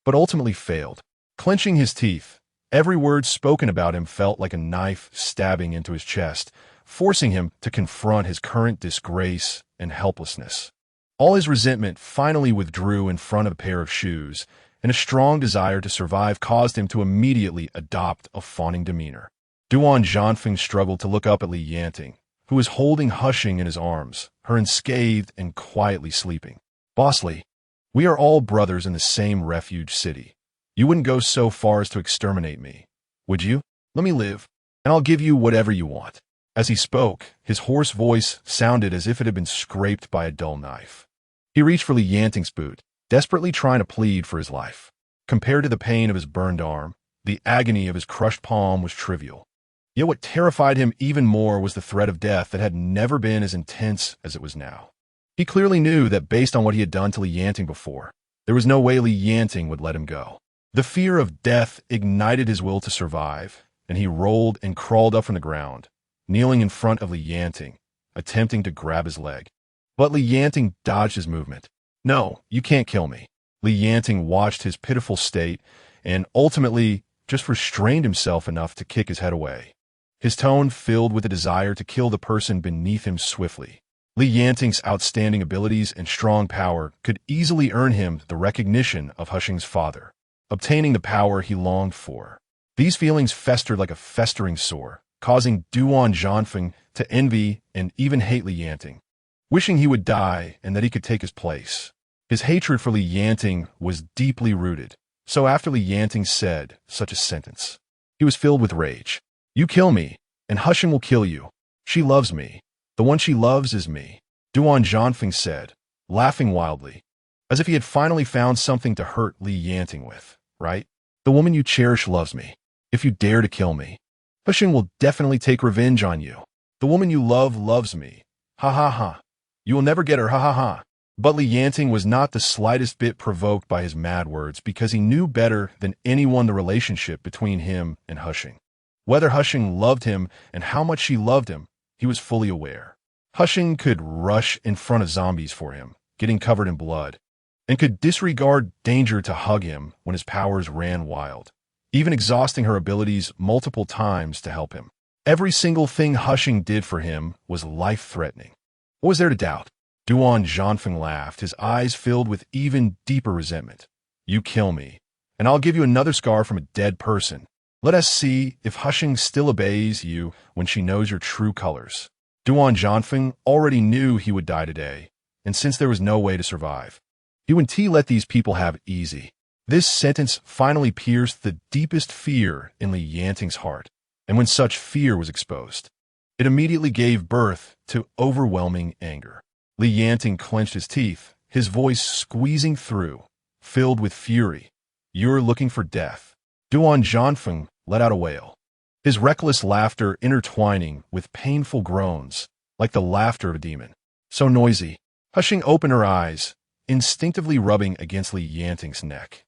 but ultimately failed. Clenching his teeth, every word spoken about him felt like a knife stabbing into his chest, forcing him to confront his current disgrace and helplessness. All his resentment finally withdrew in front of a pair of shoes, and a strong desire to survive caused him to immediately adopt a fawning demeanor. Duan Zhanfeng struggled to look up at Li Yanting, who was holding He Sheng in his arms, her unscathed and quietly sleeping. "Boss Li, we are all brothers in the same refuge city. You wouldn't go so far as to exterminate me, would you? Let me live, and I'll give you whatever you want." As he spoke, his hoarse voice sounded as if it had been scraped by a dull knife. He reached for Li Yanting's boot, desperately trying to plead for his life. Compared to the pain of his burned arm, the agony of his crushed palm was trivial. Yet what terrified him even more was the threat of death that had never been as intense as it was now. He clearly knew that based on what he had done to Li Yanting before, there was no way Li Yanting would let him go. The fear of death ignited his will to survive, and he rolled and crawled up from the ground, kneeling in front of Li Yanting, attempting to grab his leg. But Li Yanting dodged his movement. "No, you can't kill me." Li Yanting watched his pitiful state and ultimately just restrained himself enough to kick his head away, his tone filled with a desire to kill the person beneath him swiftly. Li Yanting's outstanding abilities and strong power could easily earn him the recognition of He Sheng's father, obtaining the power he longed for. These feelings festered like a festering sore, causing Duan Zhanfeng to envy and even hate Li Yanting, wishing he would die and that he could take his place. His hatred for Li Yanting was deeply rooted, so after Li Yanting said such a sentence, he was filled with rage. "You kill me, and He Sheng will kill you. She loves me. The one she loves is me," Duan Zhanfeng said, laughing wildly, as if he had finally found something to hurt Li Yanting with. "Right? The woman you cherish loves me. If you dare to kill me, He Sheng will definitely take revenge on you. The woman you love loves me. Ha ha ha. You will never get her, ha ha ha." But Li Yanting was not the slightest bit provoked by his mad words because he knew better than anyone the relationship between him and He Sheng. Whether He Sheng loved him and how much she loved him, he was fully aware. He Sheng could rush in front of zombies for him, getting covered in blood, and could disregard danger to hug him when his powers ran wild, even exhausting her abilities multiple times to help him. Every single thing He Sheng did for him was life-threatening. What was there to doubt? Duan Zhanfeng laughed, his eyes filled with even deeper resentment. "You kill me, and I'll give you another scar from a dead person. Let us see if He Sheng still obeys you when she knows your true colors." Duan Zhanfeng already knew he would die today, and since there was no way to survive, he wouldn't let these people have it easy. This sentence finally pierced the deepest fear in Li Yanting's heart, and when such fear was exposed, it immediately gave birth to overwhelming anger. Li Yanting clenched his teeth, his voice squeezing through, filled with fury. "You're looking for death." Duan Zhanfeng let out a wail, his reckless laughter intertwining with painful groans, like the laughter of a demon. So noisy. He Sheng opened her eyes, instinctively rubbing against Li Yanting's neck.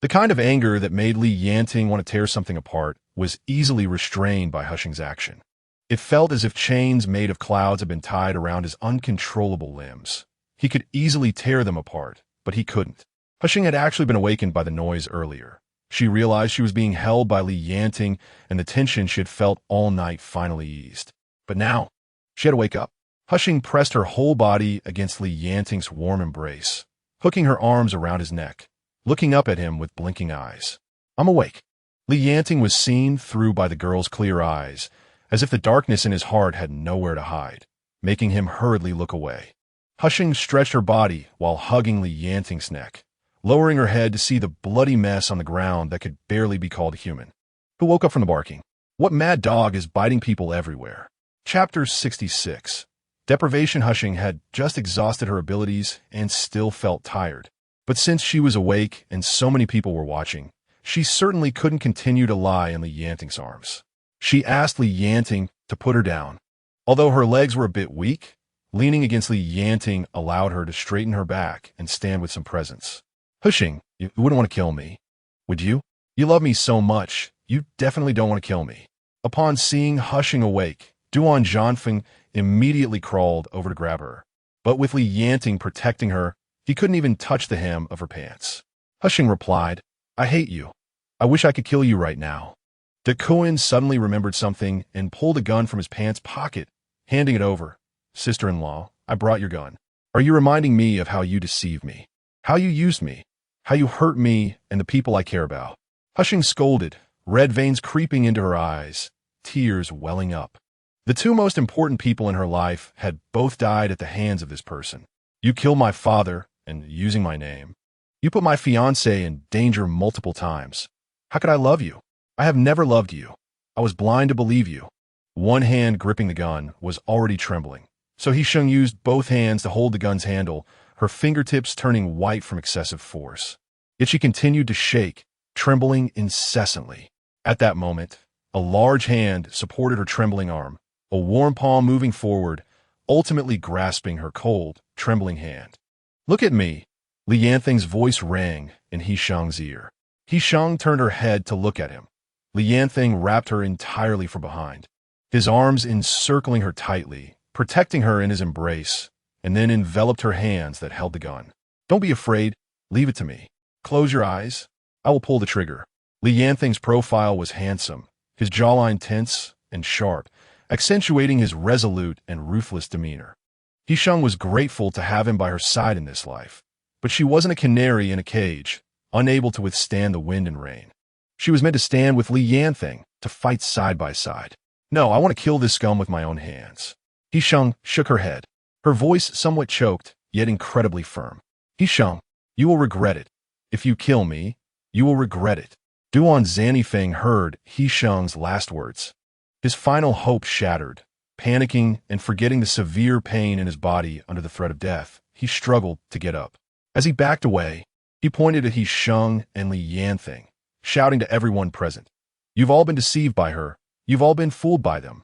The kind of anger that made Li Yanting want to tear something apart was easily restrained by He Sheng's action. It felt as if chains made of clouds had been tied around his uncontrollable limbs. He could easily tear them apart, but he couldn't. He Sheng had actually been awakened by the noise earlier. She realized she was being held by Li Yanting, and the tension she had felt all night finally eased. But now, she had to wake up. He Sheng pressed her whole body against Li Yanting's warm embrace, hooking her arms around his neck, looking up at him with blinking eyes. "I'm awake." Li Yanting was seen through by the girl's clear eyes, as if the darkness in his heart had nowhere to hide, making him hurriedly look away. He Sheng stretched her body while hugging Li Yanting's neck, lowering her head to see the bloody mess on the ground that could barely be called human. Who woke up from the barking? What mad dog is biting people everywhere? Chapter 66. Deprivation. He Sheng had just exhausted her abilities and still felt tired, But since she was awake and so many people were watching, she certainly couldn't continue to lie in Li Yanting's arms. She asked Li Yanting to put her down. Although her legs were a bit weak, leaning against Li Yanting allowed her to straighten her back and stand with some presence. He Sheng, you wouldn't want to kill me, would you? You love me so much, you definitely don't want to kill me. Upon seeing He Sheng awake, Duan Zhanfeng immediately crawled over to grab her. But with Li Yanting protecting her, he couldn't even touch the hem of her pants. He Sheng replied, I hate you. I wish I could kill you right now. Duan suddenly remembered something and pulled a gun from his pants pocket, handing it over. Sister-in-law, I brought your gun. Are you reminding me of how you deceived me? How you used me? How you hurt me and the people I care about? He Sheng scolded, red veins creeping into her eyes, tears welling up. The two most important people in her life had both died at the hands of this person. You killed my father, and using my name. You put my fiancé in danger multiple times. How could I love you? I have never loved you. I was blind to believe you. One hand gripping the gun was already trembling, so He Sheng used both hands to hold the gun's handle, her fingertips turning white from excessive force. Yet she continued to shake, trembling incessantly. At that moment, a large hand supported her trembling arm, a warm palm moving forward, ultimately grasping her cold, trembling hand. Look at me, Li Yanting's voice rang in He Sheng's ear. He Sheng turned her head to look at him. Li Yanting wrapped her entirely from behind, his arms encircling her tightly, protecting her in his embrace, and then enveloped her hands that held the gun. Don't be afraid. Leave it to me. Close your eyes. I will pull the trigger. Li Yanting's profile was handsome, his jawline tense and sharp, accentuating his resolute and ruthless demeanor. He Sheng was grateful to have him by her side in this life, but she wasn't a canary in a cage, unable to withstand the wind and rain. She was meant to stand with Li Yanting, to fight side by side. No, I want to kill this scum with my own hands. He Sheng shook her head, her voice somewhat choked, yet incredibly firm. He Sheng, you will regret it. If you kill me, you will regret it. Duan Zhanfeng heard He Sheng's last words. His final hope shattered. Panicking and forgetting the severe pain in his body under the threat of death, he struggled to get up. As he backed away, he pointed at He Sheng and Li Yanting, shouting to everyone present, You've all been deceived by her. You've all been fooled by them.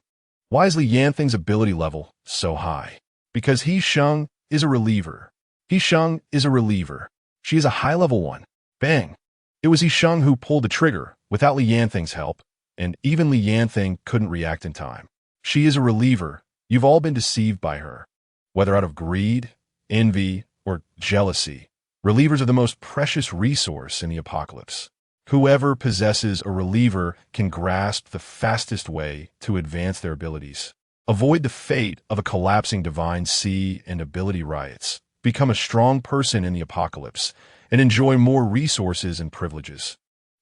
Why is Li Yanting's ability level so high? Because He Sheng is a reliever. He Sheng is a reliever. She is a high-level one. Bang! It was He Sheng who pulled the trigger, without Li Yanting's help, and even Li Yanting couldn't react in time. She is a reliever. You've all been deceived by her. Whether out of greed, envy, or jealousy, relievers are the most precious resource in the apocalypse. Whoever possesses a reliever can grasp the fastest way to advance their abilities, avoid the fate of a collapsing divine sea and ability riots, become a strong person in the apocalypse, and enjoy more resources and privileges.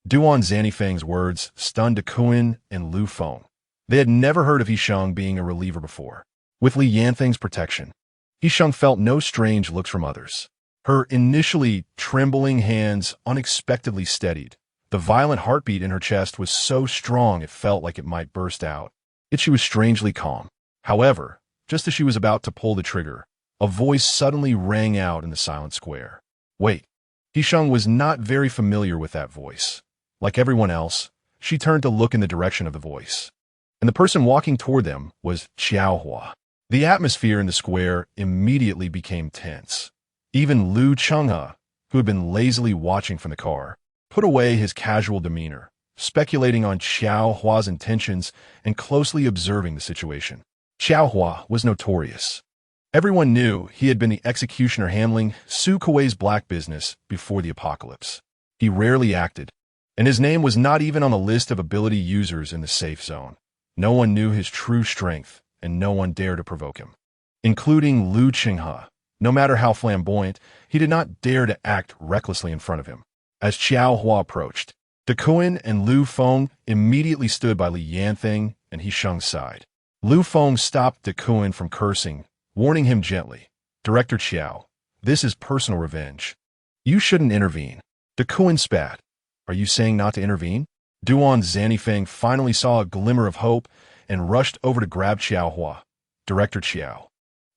Duan Zhanfeng's words stunned Duan and Lu Feng. They had never heard of He Sheng being a reliever before. With Li Yanting's protection, He Sheng felt no strange looks from others. Her initially trembling hands unexpectedly steadied. The violent heartbeat in her chest was so strong it felt like it might burst out. Yet she was strangely calm. However, just as she was about to pull the trigger, a voice suddenly rang out in the silent square. Wait. He Sheng was not very familiar with that voice. Like everyone else, she turned to look in the direction of the voice. And the person walking toward them was Xiaohua. The atmosphere in the square immediately became tense. Even Lu Chenghe, who had been lazily watching from the car, put away his casual demeanor, speculating on Xiaohua's intentions and closely observing the situation. Xiaohua was notorious. Everyone knew he had been the executioner handling Su Kuei's black business before the apocalypse. He rarely acted, and his name was not even on the list of ability users in the safe zone. No one knew his true strength, and no one dared to provoke him. Including Lu Chenghe. No matter how flamboyant, he did not dare to act recklessly in front of him. As Xiaohua approached, Duan and Lu Feng immediately stood by Li Yanting and He Sheng's side. Lu Feng stopped Duan from cursing, warning him gently, Director Xiao, this is personal revenge. You shouldn't intervene. Duan spat. Are you saying not to intervene? Duan Zhanfeng finally saw a glimmer of hope and rushed over to grab Xiaohua. Director Xiao.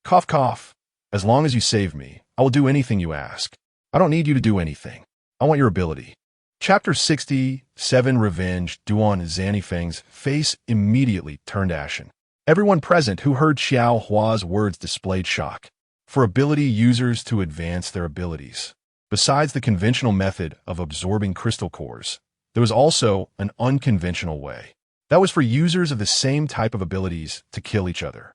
Cough, cough. As long as you save me, I will do anything you ask. I don't need you to do anything. I want your ability. Chapter 67 Revenge. Duan Zhanifeng's face immediately turned ashen. Everyone present who heard Xiao Hua's words displayed shock. For ability users to advance their abilities. Besides the conventional method of absorbing crystal cores, there was also an unconventional way. That was for users of the same type of abilities to kill each other.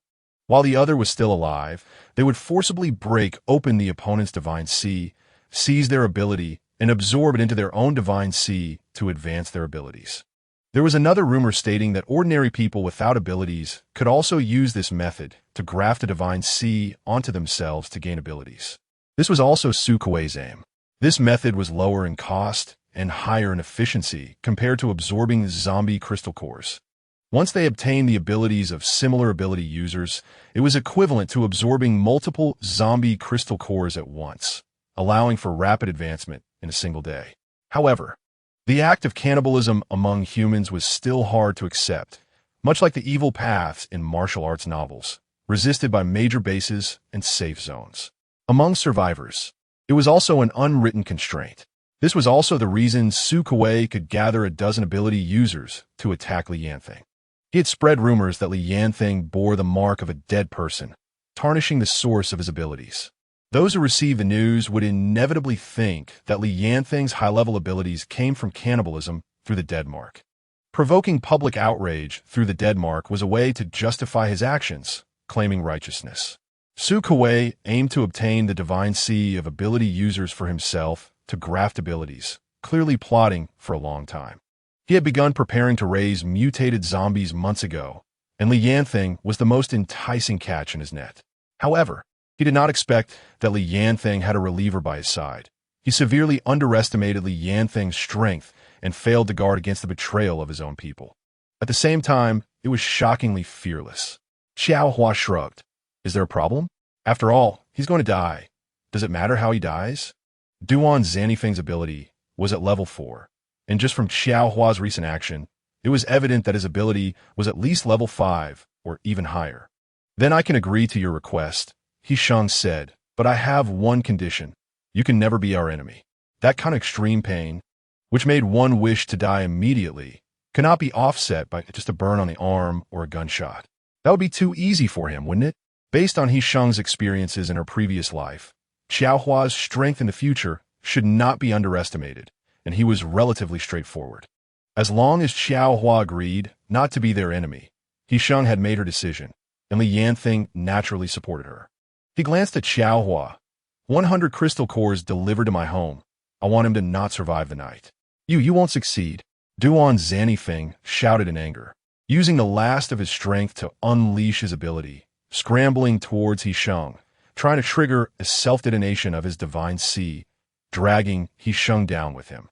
While the other was still alive, they would forcibly break open the opponent's divine C, seize their ability, and absorb it into their own divine C to advance their abilities. There was another rumor stating that ordinary people without abilities could also use this method to graft a divine C onto themselves to gain abilities. This was also Su Kuei's aim. This method was lower in cost and higher in efficiency compared to absorbing zombie crystal cores. Once they obtained the abilities of similar ability users, it was equivalent to absorbing multiple zombie crystal cores at once, allowing for rapid advancement in a single day. However, the act of cannibalism among humans was still hard to accept, much like the evil paths in martial arts novels, resisted by major bases and safe zones. Among survivors, it was also an unwritten constraint. This was also the reason Su Kuei could gather a dozen ability users to attack Li Yanting. He had spread rumors that Li Yanting bore the mark of a dead person, tarnishing the source of his abilities. Those who received the news would inevitably think that Li Yanting's high-level abilities came from cannibalism through the dead mark. Provoking public outrage through the dead mark was a way to justify his actions, claiming righteousness. Su Kuei aimed to obtain the divine C of ability users for himself to graft abilities, clearly plotting for a long time. He had begun preparing to raise mutated zombies months ago, and Li Yanting was the most enticing catch in his net. However, he did not expect that Li Yanting had a reliever by his side. He severely underestimated Li Yanting's strength and failed to guard against the betrayal of his own people. At the same time, it was shockingly fearless. Xiao Hua shrugged. Is there a problem? After all, he's going to die. Does it matter how he dies? Duan Zhanifeng's ability was at level 4, and just from Xiao Hua's recent action, it was evident that his ability was at least level 5 or even higher. Then I can agree to your request, He Sheng said, but I have one condition. You can never be our enemy. That kind of extreme pain, which made one wish to die immediately, cannot be offset by just a burn on the arm or a gunshot. That would be too easy for him, wouldn't it? Based on He Sheng's experiences in her previous life, Xiao Hua's strength in the future should not be underestimated, and he was relatively straightforward. As long as Xiao Hua agreed not to be their enemy, He Sheng had made her decision, and Li Yanting naturally supported her. He glanced at Xiao Hua. 100 crystal cores delivered to my home. I want him to not survive the night. You won't succeed. Duan Zhanifeng shouted in anger, using the last of his strength to unleash his ability, scrambling towards He Sheng, trying to trigger a self-detonation of his divine C, dragging He Sheng down with him.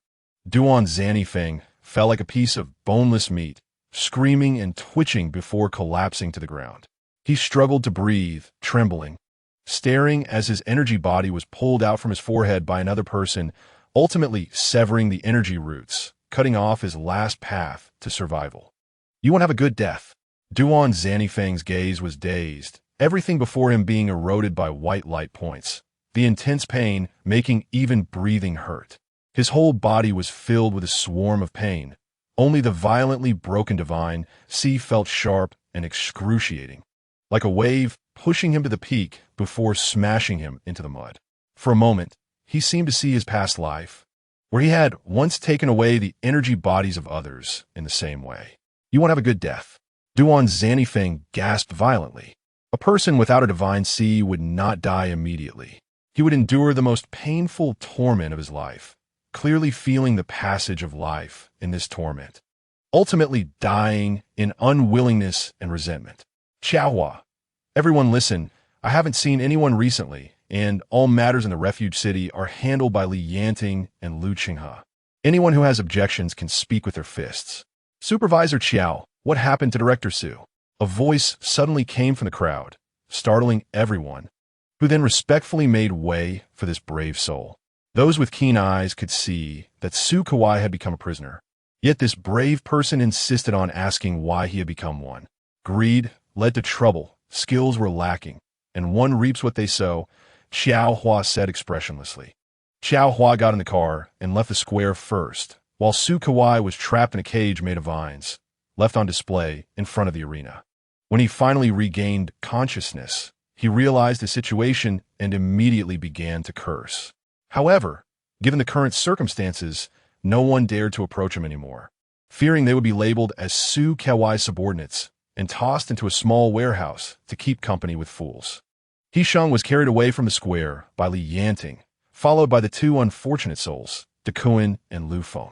Duan Zhanifeng fell like a piece of boneless meat, screaming and twitching before collapsing to the ground. He struggled to breathe, trembling, staring as his energy body was pulled out from his forehead by another person, ultimately severing the energy roots, cutting off his last path to survival. You won't have a good death. Duan Zhanifeng's gaze was dazed, everything before him being eroded by white light points, the intense pain making even breathing hurt. His whole body was filled with a swarm of pain. Only the violently broken divine C felt sharp and excruciating, like a wave pushing him to the peak before smashing him into the mud. For a moment, he seemed to see his past life, where he had once taken away the energy bodies of others in the same way. You won't have a good death. Duan Zhanifeng gasped violently. A person without a divine C would not die immediately. He would endure the most painful torment of his life, clearly feeling the passage of life in this torment, ultimately dying in unwillingness and resentment. Xiao Hua. Everyone listen, I haven't seen anyone recently, and all matters in the refuge city are handled by Li Yanting and Lu Qinghe. Anyone who has objections can speak with their fists. Supervisor Qiao, what happened to Director Su? A voice suddenly came from the crowd, startling everyone, who then respectfully made way for this brave soul. Those with keen eyes could see that Su Kuei had become a prisoner. Yet this brave person insisted on asking why he had become one. Greed led to trouble, skills were lacking, and one reaps what they sow, Xiao Hua said expressionlessly. Xiao Hua got in the car and left the square first, while Su Kawai was trapped in a cage made of vines, left on display in front of the arena. When he finally regained consciousness, he realized the situation and immediately began to curse. However, given the current circumstances, no one dared to approach him anymore, fearing they would be labeled as Su Kawai's subordinates and tossed into a small warehouse to keep company with fools. He Sheng was carried away from the square by Li Yanting, followed by the two unfortunate souls, Duan and Lu Feng.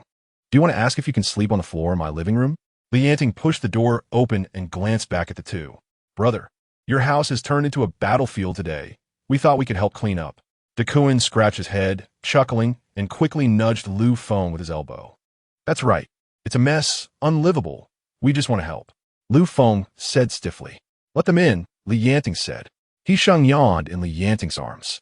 "Do you want to ask if you can sleep on the floor in my living room?" Li Yanting pushed the door open and glanced back at the two. "Brother, your house has turned into a battlefield today. We thought we could help clean up." Duan scratched his head, chuckling, and quickly nudged Lu Feng with his elbow. "That's right. It's a mess, unlivable. We just want to help." Lu Feng said stiffly. "Let them in," Li Yanting said. He Sheng yawned in Li Yanting's arms.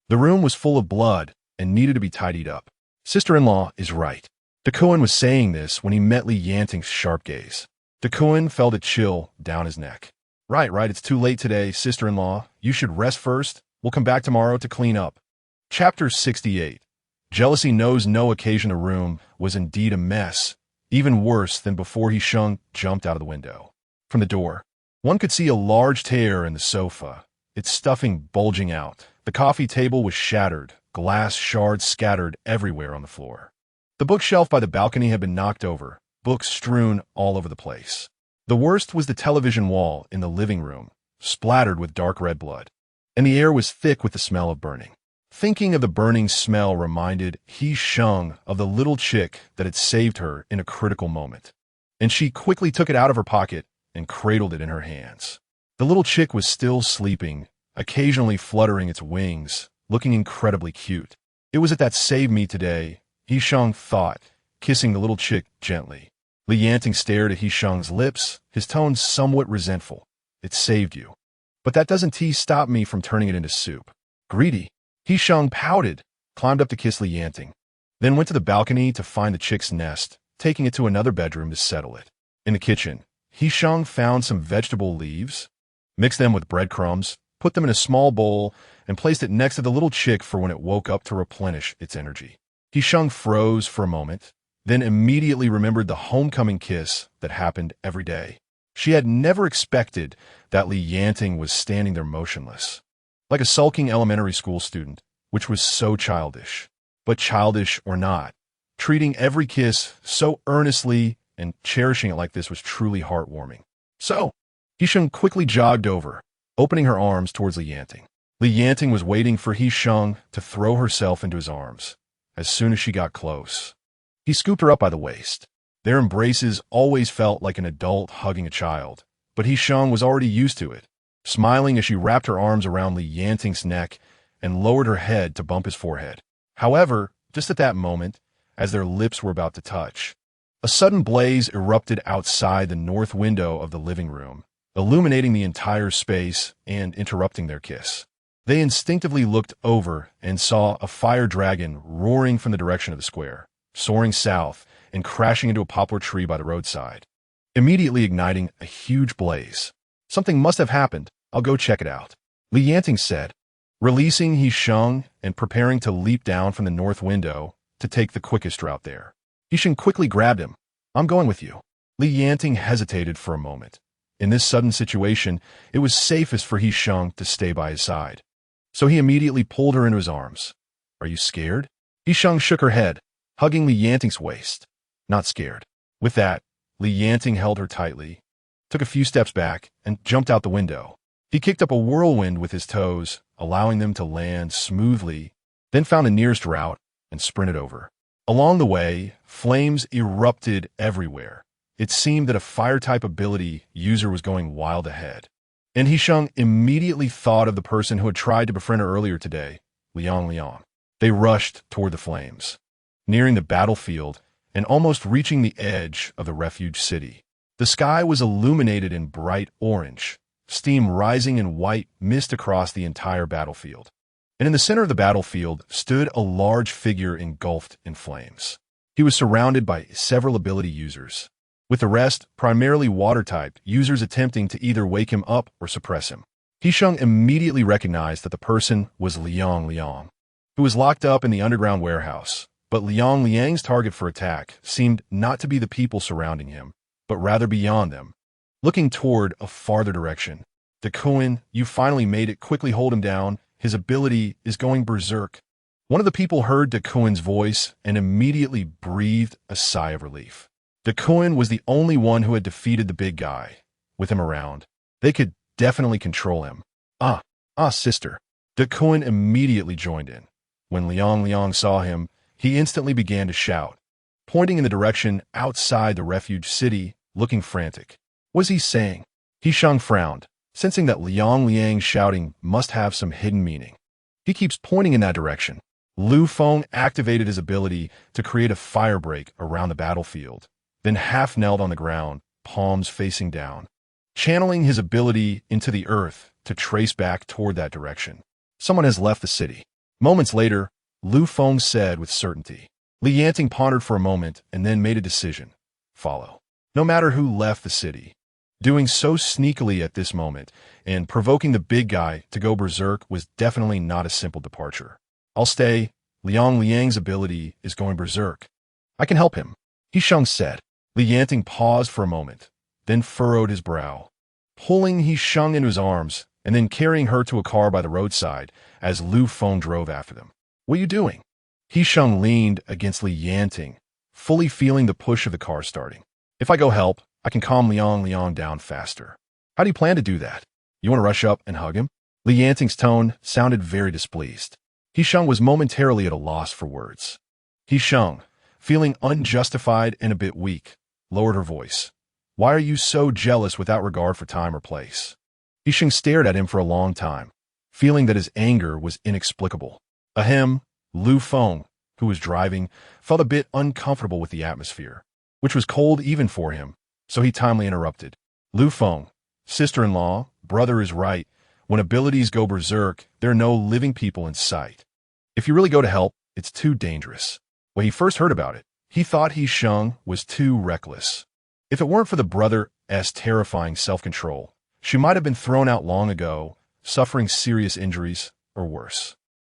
The room was full of blood and needed to be tidied up. "Sister-in-law is right." Duan was saying this when he met Li Yanting's sharp gaze. Duan felt a chill down his neck. Right, it's too late today, sister-in-law. You should rest first. We'll come back tomorrow to clean up." Chapter 68. Jealousy knows no occasion. The room was indeed a mess, even worse than before He Sheng jumped out of the window. From the door, one could see a large tear in the sofa, its stuffing bulging out. The coffee table was shattered, glass shards scattered everywhere on the floor. The bookshelf by the balcony had been knocked over, books strewn all over the place. The worst was the television wall in the living room, splattered with dark red blood, and the air was thick with the smell of burning. Thinking of the burning smell reminded He Sheng of the little chick that had saved her in a critical moment, and she quickly took it out of her pocket and cradled it in her hands. The little chick was still sleeping, occasionally fluttering its wings, looking incredibly cute. It was at that saved me today, He Sheng thought, kissing the little chick gently. Li Yanting stared at He Sheng's lips, his tone somewhat resentful. "It saved you. But that doesn't stop me from turning it into soup." Greedy, He Sheng pouted, climbed up to kiss Li Yanting, then went to the balcony to find the chick's nest, taking it to another bedroom to settle it. In the kitchen, He Sheng found some vegetable leaves, mixed them with breadcrumbs, put them in a small bowl, and placed it next to the little chick for when it woke up to replenish its energy. He Sheng froze for a moment, then immediately remembered the homecoming kiss that happened every day. She had never expected that Li Yanting was standing there motionless, like a sulking elementary school student, which was so childish. But childish or not, treating every kiss so earnestly and cherishing it like this was truly heartwarming. So, He Sheng quickly jogged over, opening her arms towards Li Yanting. Li Yanting was waiting for He Sheng to throw herself into his arms. As soon as she got close, he scooped her up by the waist. Their embraces always felt like an adult hugging a child, but He Sheng was already used to it, smiling as she wrapped her arms around Li Yanting's neck and lowered her head to bump his forehead. However, just at that moment, as their lips were about to touch, a sudden blaze erupted outside the north window of the living room, illuminating the entire space and interrupting their kiss. They instinctively looked over and saw a fire dragon roaring from the direction of the square, soaring south and crashing into a poplar tree by the roadside, immediately igniting a huge blaze. "Something must have happened. I'll go check it out," Li Yanting said, releasing He Sheng and preparing to leap down from the north window to take the quickest route there. He Sheng quickly grabbed him. "I'm going with you." Li Yanting hesitated for a moment. In this sudden situation, it was safest for He Sheng to stay by his side. So he immediately pulled her into his arms. "Are you scared?" He Sheng shook her head, hugging Li Yanting's waist. "Not scared." With that, Li Yanting held her tightly, took a few steps back, and jumped out the window. He kicked up a whirlwind with his toes, allowing them to land smoothly, then found the nearest route and sprinted over. Along the way, flames erupted everywhere. It seemed that a fire-type ability user was going wild ahead. And He Sheng immediately thought of the person who had tried to befriend her earlier today, Liang. They rushed toward the flames, nearing the battlefield and almost reaching the edge of the refuge city. The sky was illuminated in bright orange, steam rising in white mist across the entire battlefield. And in the center of the battlefield stood a large figure engulfed in flames. He was surrounded by several ability users, with the rest primarily water-type users attempting to either wake him up or suppress him. He Sheng immediately recognized that the person was Liang. who was locked up in the underground warehouse. But Liang Liang's target for attack seemed not to be the people surrounding him, but rather beyond them. Looking toward a farther direction. Duan, you finally made it. Quickly hold him down. His ability is going berserk. One of the people heard Duan's voice and immediately breathed a sigh of relief. Duan was the only one who had defeated the big guy. With him around, they could definitely control him. Sister. Duan immediately joined in. When Liang saw him, he instantly began to shout, pointing in the direction outside the refuge city, looking frantic. What was he saying? He Sheng frowned, sensing that Liang's shouting must have some hidden meaning. He keeps pointing in that direction. Lu Feng activated his ability to create a fire break around the battlefield, then half-knelt on the ground, palms facing down, channeling his ability into the earth to trace back toward that direction. Someone has left the city. Moments later, Lu Feng said with certainty. Yanting pondered for a moment and then made a decision. Follow. No matter who left the city. Doing so sneakily at this moment and provoking the big guy to go berserk was definitely not a simple departure. I'll stay. Liang's ability is going berserk. I can help him, He Sheng said. Yanting paused for a moment, then furrowed his brow, pulling He Sheng into his arms and then carrying her to a car by the roadside as Lu Feng drove after them. What are you doing? He Sheng leaned against Yanting, fully feeling the push of the car starting. If I go help, I can calm Liang down faster. How do you plan to do that? You want to rush up and hug him? Yanting's tone sounded very displeased. He Sheng was momentarily at a loss for words. He Sheng, feeling unjustified and a bit weak, lowered her voice. Why are you so jealous without regard for time or place? He Sheng stared at him for a long time, feeling that his anger was inexplicable. Ahem, Lu Feng, who was driving, felt a bit uncomfortable with the atmosphere, which was cold even for him, so he timely interrupted. Lu Feng, sister-in-law, brother is right. When abilities go berserk, there are no living people in sight. If you really go to help, it's too dangerous. When he first heard about it, he thought He Sheng was too reckless. If it weren't for the brother's terrifying self-control, she might have been thrown out long ago, suffering serious injuries or worse.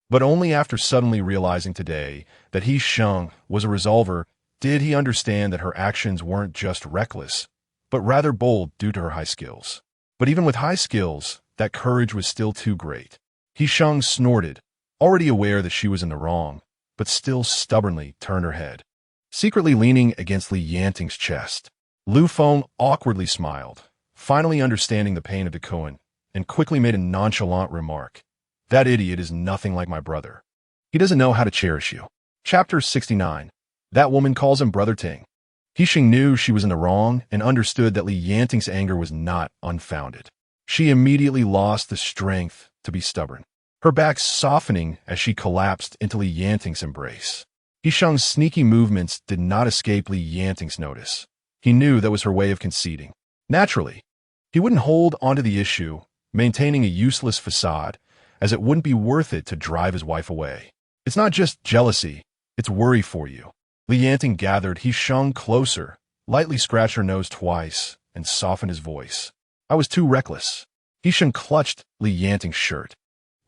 But only after suddenly realizing today that He Sheng was a resolver did he understand that her actions weren't just reckless, but rather bold due to her high skills. But even with high skills, that courage was still too great. He Sheng snorted, already aware that she was in the wrong, but still stubbornly turned her head. Secretly leaning against Yanting's chest, Lu Feng awkwardly smiled, finally understanding the pain of Duan, and quickly made a nonchalant remark. That idiot is nothing like my brother. He doesn't know how to cherish you. Chapter 69. That woman calls him Brother Ting. He Sheng knew she was in the wrong and understood that Yanting's anger was not unfounded. She immediately lost the strength to be stubborn, her back softening as she collapsed into Yanting's embrace. He Sheng's sneaky movements did not escape Yanting's notice. He knew that was her way of conceding. Naturally, he wouldn't hold onto the issue, maintaining a useless facade, as it wouldn't be worth it to drive his wife away. It's not just jealousy, it's worry for you. Yanting gathered He Sheng closer, lightly scratched her nose twice, and softened his voice. I was too reckless. He Sheng clutched Yanting's shirt,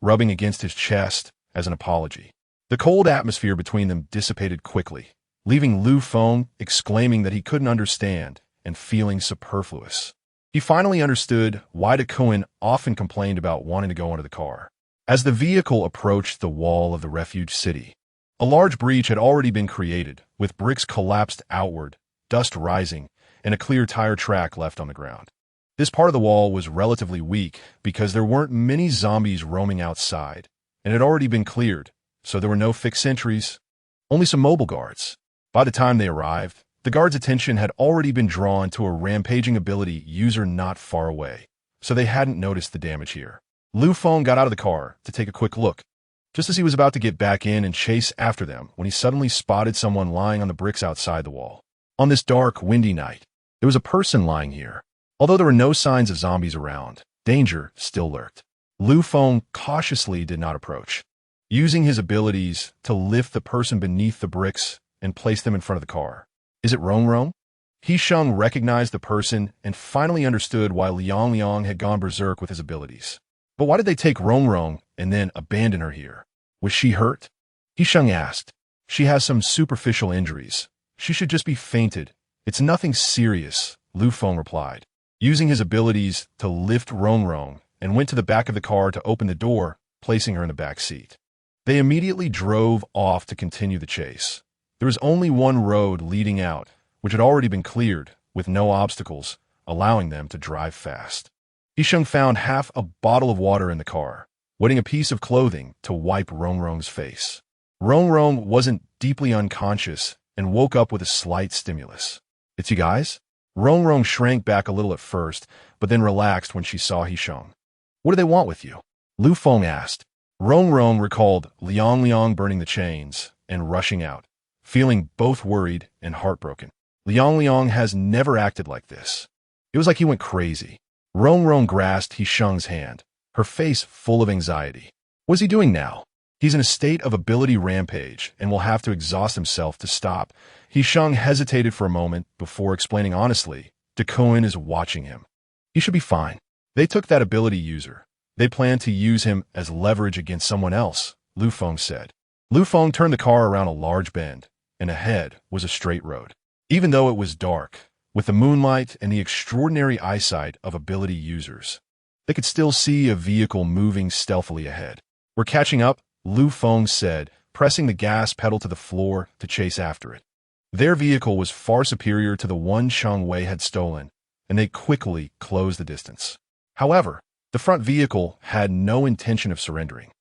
rubbing against his chest as an apology. The cold atmosphere between them dissipated quickly, leaving Lu Feng exclaiming that he couldn't understand and feeling superfluous. He finally understood why Duan often complained about wanting to go into the car. As the vehicle approached the wall of the refuge city, a large breach had already been created, with bricks collapsed outward, dust rising, and a clear tire track left on the ground. This part of the wall was relatively weak because there weren't many zombies roaming outside, and it had already been cleared, so there were no fixed sentries, only some mobile guards. By the time they arrived, the guards' attention had already been drawn to a rampaging ability user not far away, so they hadn't noticed the damage here. Lu Feng got out of the car to take a quick look, just as he was about to get back in and chase after them when he suddenly spotted someone lying on the bricks outside the wall. On this dark, windy night, there was a person lying here. Although there were no signs of zombies around, danger still lurked. Lu Feng cautiously did not approach, using his abilities to lift the person beneath the bricks and place them in front of the car. Is it Rong? He Sheng recognized the person and finally understood why Liang had gone berserk with his abilities. But why did they take Rong and then abandon her here? Was she hurt? He Sheng asked. She has some superficial injuries. She should just be fainted. It's nothing serious, Lu Feng replied, using his abilities to lift Rongrong, and went to the back of the car to open the door, placing her in the back seat. They immediately drove off to continue the chase. There was only one road leading out, which had already been cleared, with no obstacles, allowing them to drive fast. He Sheng found half a bottle of water in the car, wetting a piece of clothing to wipe Rongrong's face. Rongrong wasn't deeply unconscious and woke up with a slight stimulus. "It's you guys?" Rongrong shrank back a little at first, but then relaxed when she saw He Sheng. "What do they want with you?" Lu Feng asked. Rongrong recalled Liang burning the chains and rushing out, feeling both worried and heartbroken. Liang has never acted like this. It was like he went crazy. Rongrong grasped He Sheng's hand, her face full of anxiety. What's he doing now? He's in a state of ability rampage and will have to exhaust himself to stop. He Sheng hesitated for a moment before explaining honestly, Duan is watching him. He should be fine. They took that ability user. They plan to use him as leverage against someone else, Lu Feng said. Lu Feng turned the car around a large bend, and ahead was a straight road. Even though it was dark, with the moonlight and the extraordinary eyesight of ability users, they could still see a vehicle moving stealthily ahead. "We're catching up," Lu Feng said, pressing the gas pedal to the floor to chase after it. Their vehicle was far superior to the one Cheng Wei had stolen, and they quickly closed the distance. However, the front vehicle had no intention of surrendering,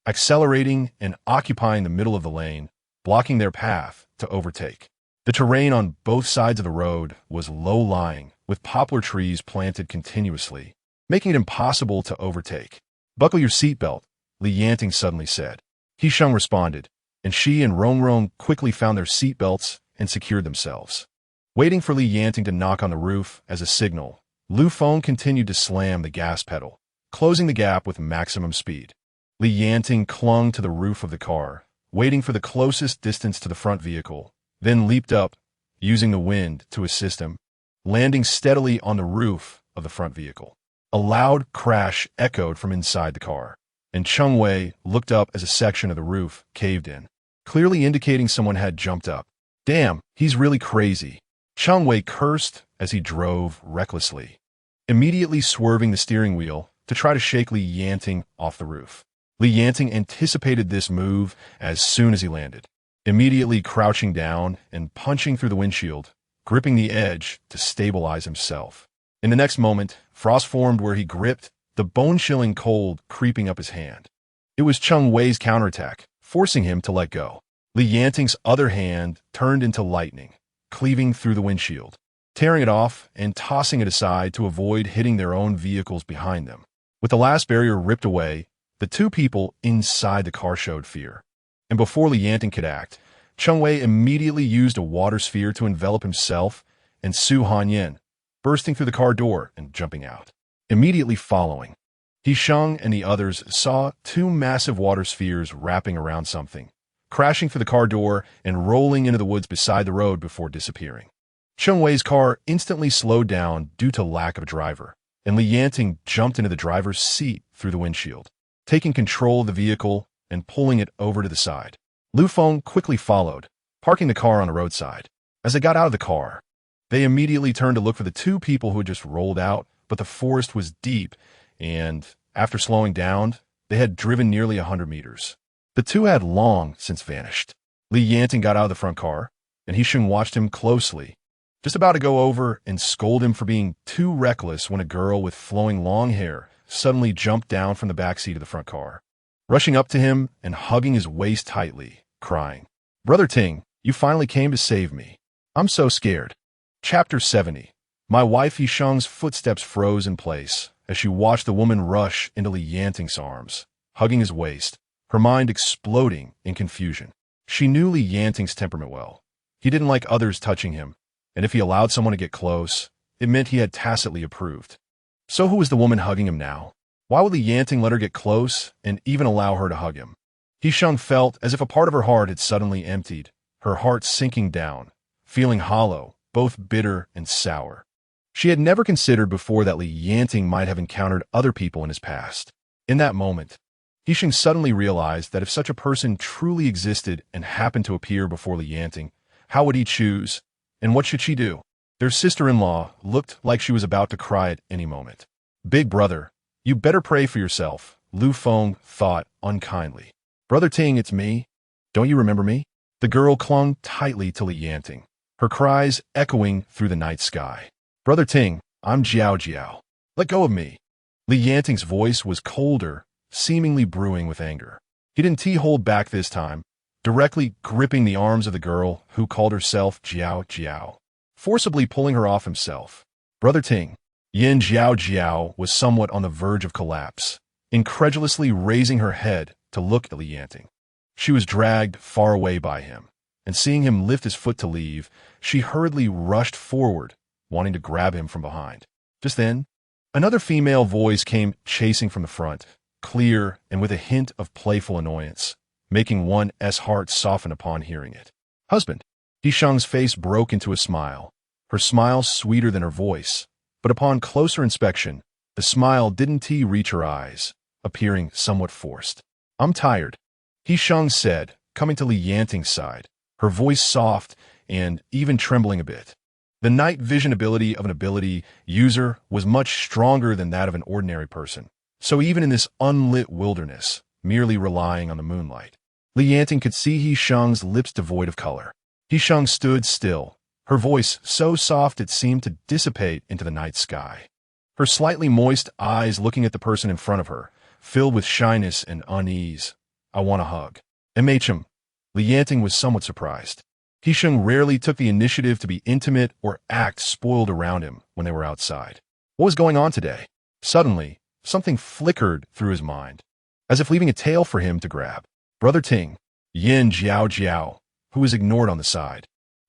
accelerating and occupying the middle of the lane, blocking their path to overtake. The terrain on both sides of the road was low-lying, with poplar trees planted continuously, making it impossible to overtake. "Buckle your seatbelt," Yanting suddenly said. He Sheng responded, and she and Rongrong quickly found their seatbelts and secured themselves. Waiting for Yanting to knock on the roof as a signal, Lu Feng continued to slam the gas pedal, closing the gap with maximum speed. Yanting clung to the roof of the car, waiting for the closest distance to the front vehicle, then leaped up, using the wind to assist him, landing steadily on the roof of the front vehicle. A loud crash echoed from inside the car, and Cheng Wei looked up as a section of the roof caved in, clearly indicating someone had jumped up. "Damn, he's really crazy," Cheng Wei cursed as he drove recklessly, immediately swerving the steering wheel to try to shake Yanting off the roof. Yanting anticipated this move as soon as he landed, immediately crouching down and punching through the windshield, gripping the edge to stabilize himself. In the next moment, frost formed where he gripped, the bone-chilling cold creeping up his hand. It was Cheng Wei's counterattack, forcing him to let go. Yanting's other hand turned into lightning, cleaving through the windshield, tearing it off and tossing it aside to avoid hitting their own vehicles behind them. With the last barrier ripped away, the two people inside the car showed fear. And before Yanting could act, Cheng Wei immediately used a water sphere to envelop himself and Suhanyan, bursting through the car door and jumping out. Immediately following, He Sheng and the others saw two massive water spheres wrapping around something, crashing through the car door and rolling into the woods beside the road before disappearing. Cheng Wei's car instantly slowed down due to lack of a driver, and Yanting jumped into the driver's seat through the windshield, taking control of the vehicle and pulling it over to the side. Lu Feng quickly followed, parking the car on a roadside. As they got out of the car, they immediately turned to look for the two people who had just rolled out, but the forest was deep, and after slowing down, they had driven nearly 100 meters. The two had long since vanished. Yanting got out of the front car, and He Sheng watched him closely, just about to go over and scold him for being too reckless when a girl with flowing long hair suddenly jumped down from the backseat of the front car, rushing up to him and hugging his waist tightly, crying, "Brother Ting, you finally came to save me. I'm so scared." Chapter 70. My wife He Sheng's footsteps froze in place as she watched the woman rush into Yanting's arms, hugging his waist, her mind exploding in confusion. She knew Yanting's temperament well. He didn't like others touching him, and if he allowed someone to get close, it meant he had tacitly approved. So who was the woman hugging him now? Why would Yanting let her get close and even allow her to hug him? He Sheng felt as if a part of her heart had suddenly emptied, her heart sinking down, feeling hollow, both bitter and sour. She had never considered before that Yanting might have encountered other people in his past. In that moment, He Sheng suddenly realized that if such a person truly existed and happened to appear before Li Yanting, how would he choose, and what should she do? Their sister-in-law looked like she was about to cry at any moment. Big brother, you better pray for yourself, Lu Feng thought unkindly. Brother Ting, it's me. Don't you remember me? The girl clung tightly to Li Yanting, her cries echoing through the night sky. Brother Ting, I'm Jiao. Let go of me. Li Yanting's voice was colder, seemingly brewing with anger. He didn't hold back this time, directly gripping the arms of the girl who called herself Jiao, forcibly pulling her off himself. Brother Ting. Yin Jiao was somewhat on the verge of collapse, incredulously raising her head to look at Li Yanting. She was dragged far away by him, and seeing him lift his foot to leave, she hurriedly rushed forward, wanting to grab him from behind. Just then, another female voice came chasing from the front, clear and with a hint of playful annoyance, making one's heart soften upon hearing it. Husband. He Sheng's face broke into a smile, her smile sweeter than her voice, but upon closer inspection, the smile didn't reach her eyes, appearing somewhat forced. I'm tired, He Sheng said, coming to Li Yanting's side, her voice soft and even trembling a bit. The night vision ability of an ability user was much stronger than that of an ordinary person, so even in this unlit wilderness, merely relying on the moonlight, Li Yanting could see He Sheng's lips devoid of color. He Sheng stood still, her voice so soft it seemed to dissipate into the night sky. Her slightly moist eyes looking at the person in front of her, filled with shyness and unease. I want a hug. MHM. Li Yanting was somewhat surprised. He Sheng rarely took the initiative to be intimate or act spoiled around him when they were outside. What was going on today? Suddenly, something flickered through his mind, as if leaving a tail for him to grab. Brother Ting. Yin Jiao, who was ignored on the side,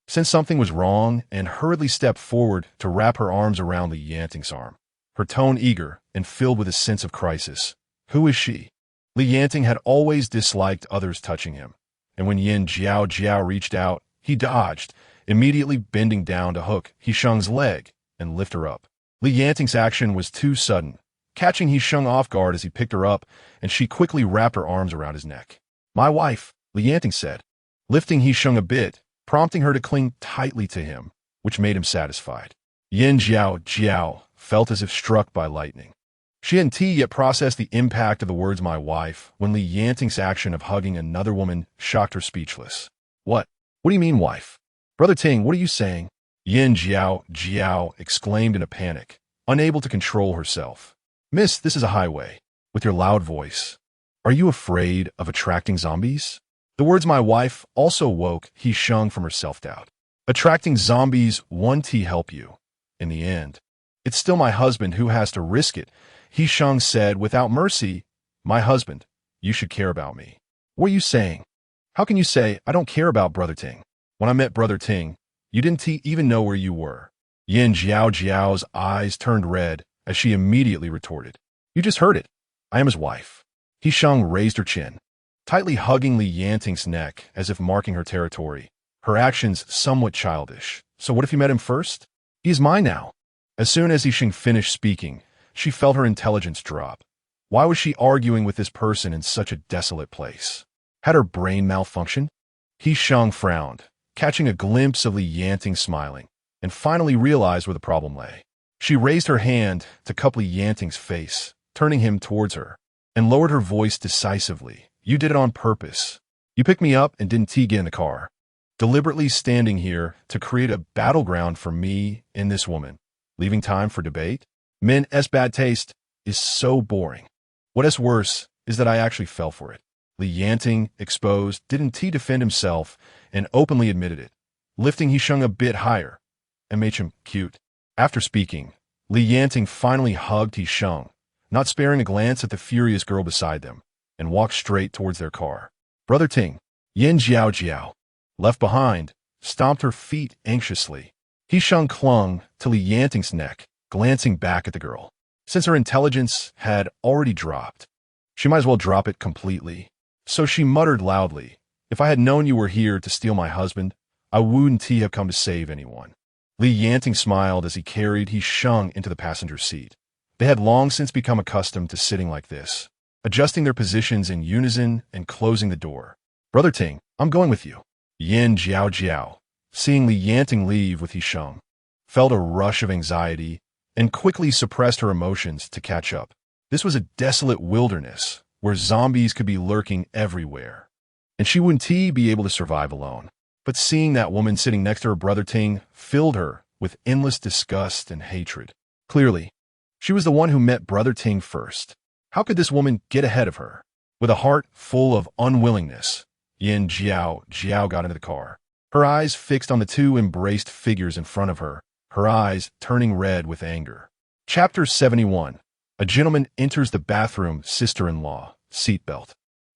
sensed something was wrong and hurriedly stepped forward to wrap her arms around Li Yanting's arm, her tone eager and filled with a sense of crisis. Who is she? Li Yanting had always disliked others touching him, and when Yin Jiao reached out, he dodged, immediately bending down to hook He Sheng's leg and lift her up. Li Yanting's action was too sudden, catching He Sheng off guard as he picked her up, and she quickly wrapped her arms around his neck. My wife, Li Yanting said, lifting He Sheng a bit, prompting her to cling tightly to him, which made him satisfied. Yin Jiao felt as if struck by lightning. She hadn't yet processed the impact of the words my wife when Li Yanting's action of hugging another woman shocked her speechless. What? What do you mean, wife? Brother Ting, what are you saying? Yin Jiao exclaimed in a panic, unable to control herself. Miss, this is a highway. With your loud voice. Are you afraid of attracting zombies? The words my wife also woke He Sheng from her self-doubt. Attracting zombies won't help you. In the end, it's still my husband who has to risk it, He Sheng said without mercy. My husband, you should care about me. What are you saying? How can you say I don't care about Brother Ting? When I met Brother Ting, you didn't even know where you were. Yin Jiao's eyes turned red as she immediately retorted. You just heard it. I am his wife. He Sheng raised her chin, tightly hugging Li Yanting's neck as if marking her territory, her actions somewhat childish. So what if you met him first? He is mine now. As soon as He Sheng finished speaking, she felt her intelligence drop. Why was she arguing with this person in such a desolate place? Had her brain malfunctioned? He Sheng frowned, catching a glimpse of Li Yanting smiling, and finally realized where the problem lay. She raised her hand to cup Li Yanting's face, turning him towards her, and lowered her voice decisively. You did it on purpose. You picked me up and didn't get in the car, deliberately standing here to create a battleground for me and this woman, leaving time for debate. Men's bad taste is so boring. What is worse is that I actually fell for it. Li Yanting, exposed, didn't defend himself and openly admitted it, lifting He Sheng a bit higher and made him cute. After speaking, Li Yanting finally hugged He Sheng, not sparing a glance at the furious girl beside them, and walked straight towards their car. Brother Ting, Yin Jiao, left behind, stomped her feet anxiously. He Sheng clung to Li Yanting's neck, glancing back at the girl. Since her intelligence had already dropped, she might as well drop it completely. So she muttered loudly, if I had known you were here to steal my husband, I wouldn't have come to save anyone. Li Yanting smiled as he carried He Sheng into the passenger seat. They had long since become accustomed to sitting like this, adjusting their positions in unison and closing the door. "Brother Ting, I'm going with you." Yin Jiao Jiao, seeing Li Yanting leave with He Sheng, felt a rush of anxiety and quickly suppressed her emotions to catch up. This was a desolate wilderness where zombies could be lurking everywhere, and she wouldn't be able to survive alone. But seeing that woman sitting next to her brother Ting filled her with endless disgust and hatred. Clearly, she was the one who met brother Ting first. How could this woman get ahead of her? With a heart full of unwillingness, Yin Jiao got into the car, her eyes fixed on the two embraced figures in front of her, her eyes turning red with anger. Chapter 71. A gentleman enters the bathroom, sister-in-law, seatbelt.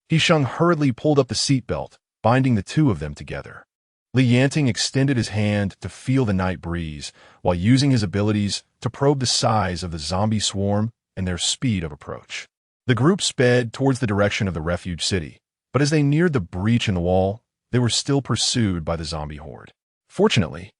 He Sheng hurriedly pulled up the seatbelt, binding the two of them together. Li Yanting extended his hand to feel the night breeze, while using his abilities to probe the size of the zombie swarm and their speed of approach. The group sped towards the direction of the refuge city, but as they neared the breach in the wall, they were still pursued by the zombie horde. Fortunately,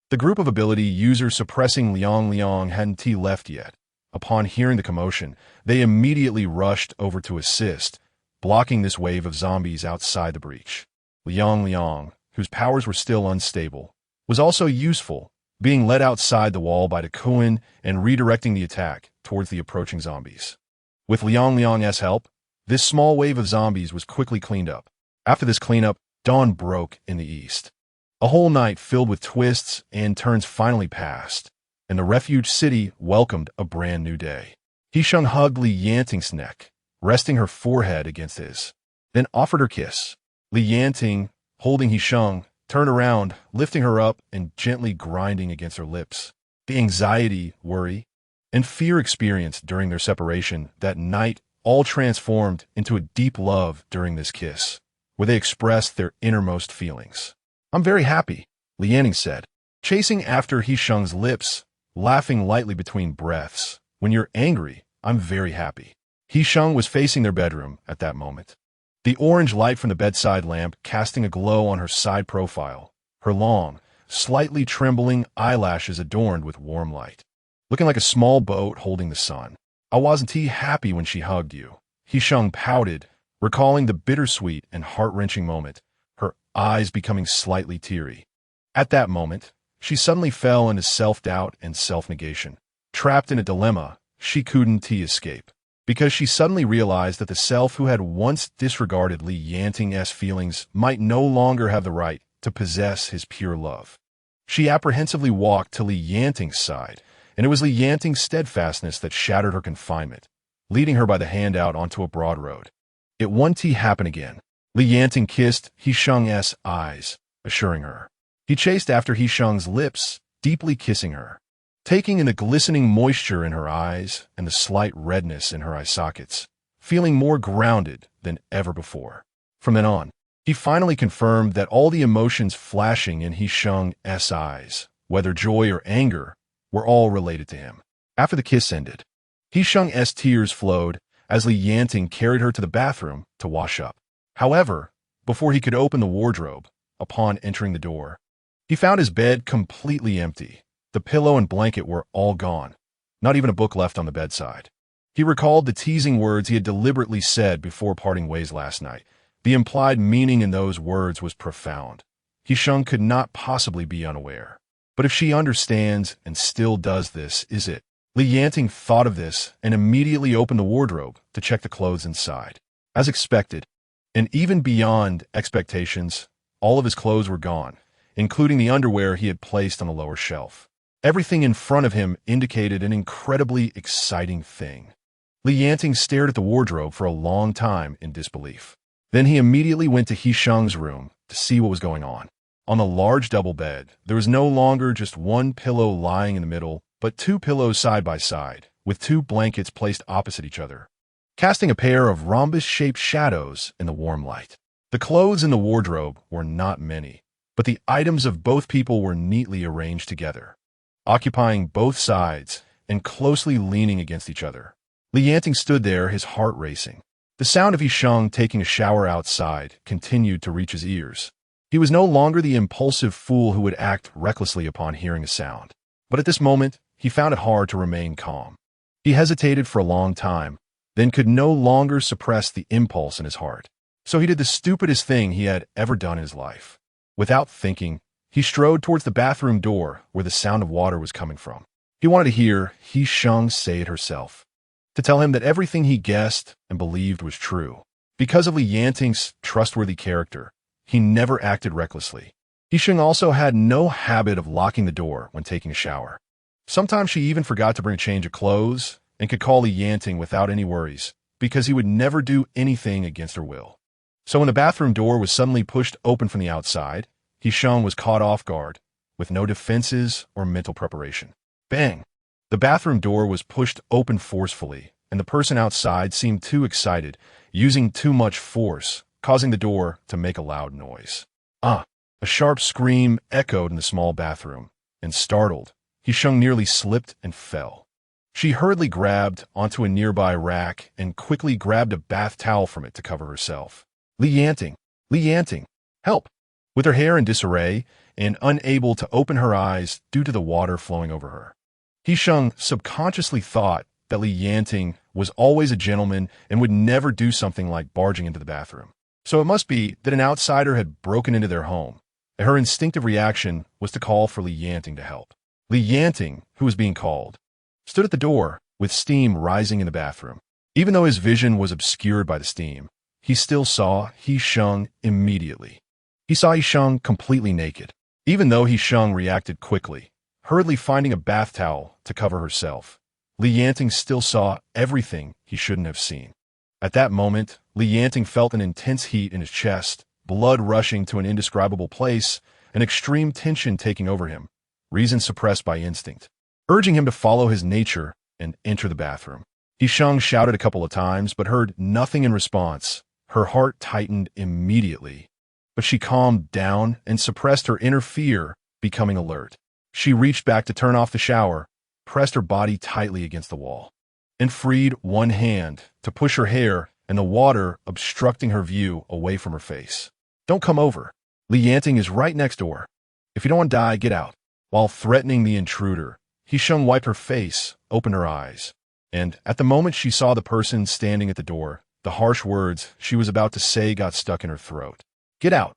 the group of ability users suppressing Liang hadn't left yet. Upon hearing the commotion, they immediately rushed over to assist, blocking this wave of zombies outside the breach. Liang, whose powers were still unstable, was also useful, being led outside the wall by Duan and redirecting the attack towards the approaching zombies. With Liang's help, this small wave of zombies was quickly cleaned up. After this cleanup, dawn broke in the east. A whole night filled with twists and turns finally passed, and the refuge city welcomed a brand new day. He Sheng hugged Li Yanting's neck, resting her forehead against his, then offered her kiss. Li Yanting, holding He Sheng, turned around, lifting her up and gently grinding against her lips. The anxiety, worry, and fear experienced during their separation that night all transformed into a deep love during this kiss, where they expressed their innermost feelings. "I'm very happy," Li Yanting said, chasing after He Sheng's lips, laughing lightly between breaths. "When you're angry, I'm very happy." He Sheng was facing their bedroom at that moment, the orange light from the bedside lamp casting a glow on her side profile, her long, slightly trembling eyelashes adorned with warm light, looking like a small boat holding the sun. "I wasn't happy when she hugged you." He Sheng pouted, recalling the bittersweet and heart-wrenching moment, her eyes becoming slightly teary. At that moment, she suddenly fell into self-doubt and self-negation. Trapped in a dilemma, she couldn't escape, because she suddenly realized that the self who had once disregarded Li Yanting's feelings might no longer have the right to possess his pure love. She apprehensively walked to Li Yanting's side, and it was Li Yanting's steadfastness that shattered her confinement, leading her by the hand out onto a broad road. It won't happen again. Li Yanting kissed He Sheng's eyes, assuring her. He chased after He Sheng's lips, deeply kissing her, taking in the glistening moisture in her eyes and the slight redness in her eye sockets, feeling more grounded than ever before. From then on, he finally confirmed that all the emotions flashing in He Sheng's eyes, whether joy or anger, were all related to him. After the kiss ended, He Sheng's tears flowed as Li Yanting carried her to the bathroom to wash up. However, before he could open the wardrobe, upon entering the door, he found his bed completely empty. The pillow and blanket were all gone, not even a book left on the bedside. He recalled the teasing words he had deliberately said before parting ways last night. The implied meaning in those words was profound. He Sheng could not possibly be unaware. But if she understands and still does this, is it? Li Yanting thought of this and immediately opened the wardrobe to check the clothes inside. As expected, and even beyond expectations, all of his clothes were gone, including the underwear he had placed on the lower shelf. Everything in front of him indicated an incredibly exciting thing. Li Yanting stared at the wardrobe for a long time in disbelief. Then he immediately went to He Sheng's room to see what was going on. On the large double bed, there was no longer just one pillow lying in the middle, but two pillows side by side, with two blankets placed opposite each other, casting a pair of rhombus-shaped shadows in the warm light. The clothes in the wardrobe were not many, but the items of both people were neatly arranged together, occupying both sides and closely leaning against each other. Li Yanting stood there, his heart racing. The sound of He Sheng taking a shower outside continued to reach his ears. He was no longer the impulsive fool who would act recklessly upon hearing a sound. But at this moment, he found it hard to remain calm. He hesitated for a long time, then could no longer suppress the impulse in his heart. So he did the stupidest thing he had ever done in his life. Without thinking, he strode towards the bathroom door where the sound of water was coming from. He wanted to hear He Sheng say it herself, to tell him that everything he guessed and believed was true. Because of Li Yanting's trustworthy character, he never acted recklessly. He Sheng also had no habit of locking the door when taking a shower. Sometimes she even forgot to bring a change of clothes and could call Li Yanting without any worries, because he would never do anything against her will. So when the bathroom door was suddenly pushed open from the outside, He Sheng was caught off guard, with no defenses or mental preparation. Bang! The bathroom door was pushed open forcefully, and the person outside seemed too excited, using too much force, causing the door to make a loud noise. A sharp scream echoed in the small bathroom, and startled, He Sheng nearly slipped and fell. She hurriedly grabbed onto a nearby rack and quickly grabbed a bath towel from it to cover herself. Li Yanting, help! With her hair in disarray and unable to open her eyes due to the water flowing over her, He Sheng subconsciously thought that Li Yanting was always a gentleman and would never do something like barging into the bathroom. So it must be that an outsider had broken into their home, and her instinctive reaction was to call for Li Yanting to help. Li Yanting, who was being called, stood at the door with steam rising in the bathroom. Even though his vision was obscured by the steam, he still saw He Sheng immediately. He saw He Sheng completely naked. Even though He Sheng reacted quickly, hurriedly finding a bath towel to cover herself, Li Yanting still saw everything he shouldn't have seen. At that moment, Li Yanting felt an intense heat in his chest, blood rushing to an indescribable place, and extreme tension taking over him, reason suppressed by instinct, urging him to follow his nature and enter the bathroom. He Sheng shouted a couple of times, but heard nothing in response. Her heart tightened immediately, but she calmed down and suppressed her inner fear, becoming alert. She reached back to turn off the shower, pressed her body tightly against the wall, and freed one hand to push her hair and the water obstructing her view away from her face. Don't come over. Li Yanting is right next door. If you don't want to die, get out. While threatening the intruder, He Sheng wiped her face, opened her eyes, and at the moment she saw the person standing at the door, the harsh words she was about to say got stuck in her throat. Get out.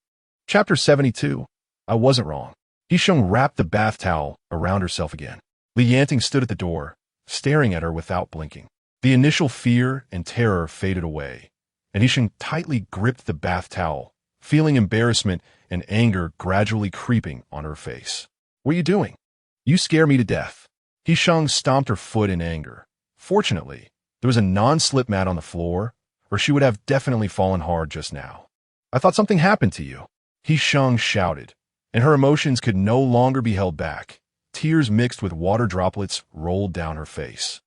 Chapter 72. I wasn't wrong. He Sheng wrapped the bath towel around herself again. Li Yanting stood at the door, staring at her without blinking. The initial fear and terror faded away, and He Sheng tightly gripped the bath towel, feeling embarrassment and anger gradually creeping on her face. What are you doing? You scare me to death. He Sheng stomped her foot in anger. Fortunately, there was a non-slip mat on the floor, or she would have definitely fallen hard just now. I thought something happened to you. He Sheng shouted, and her emotions could no longer be held back. Tears mixed with water droplets rolled down her face,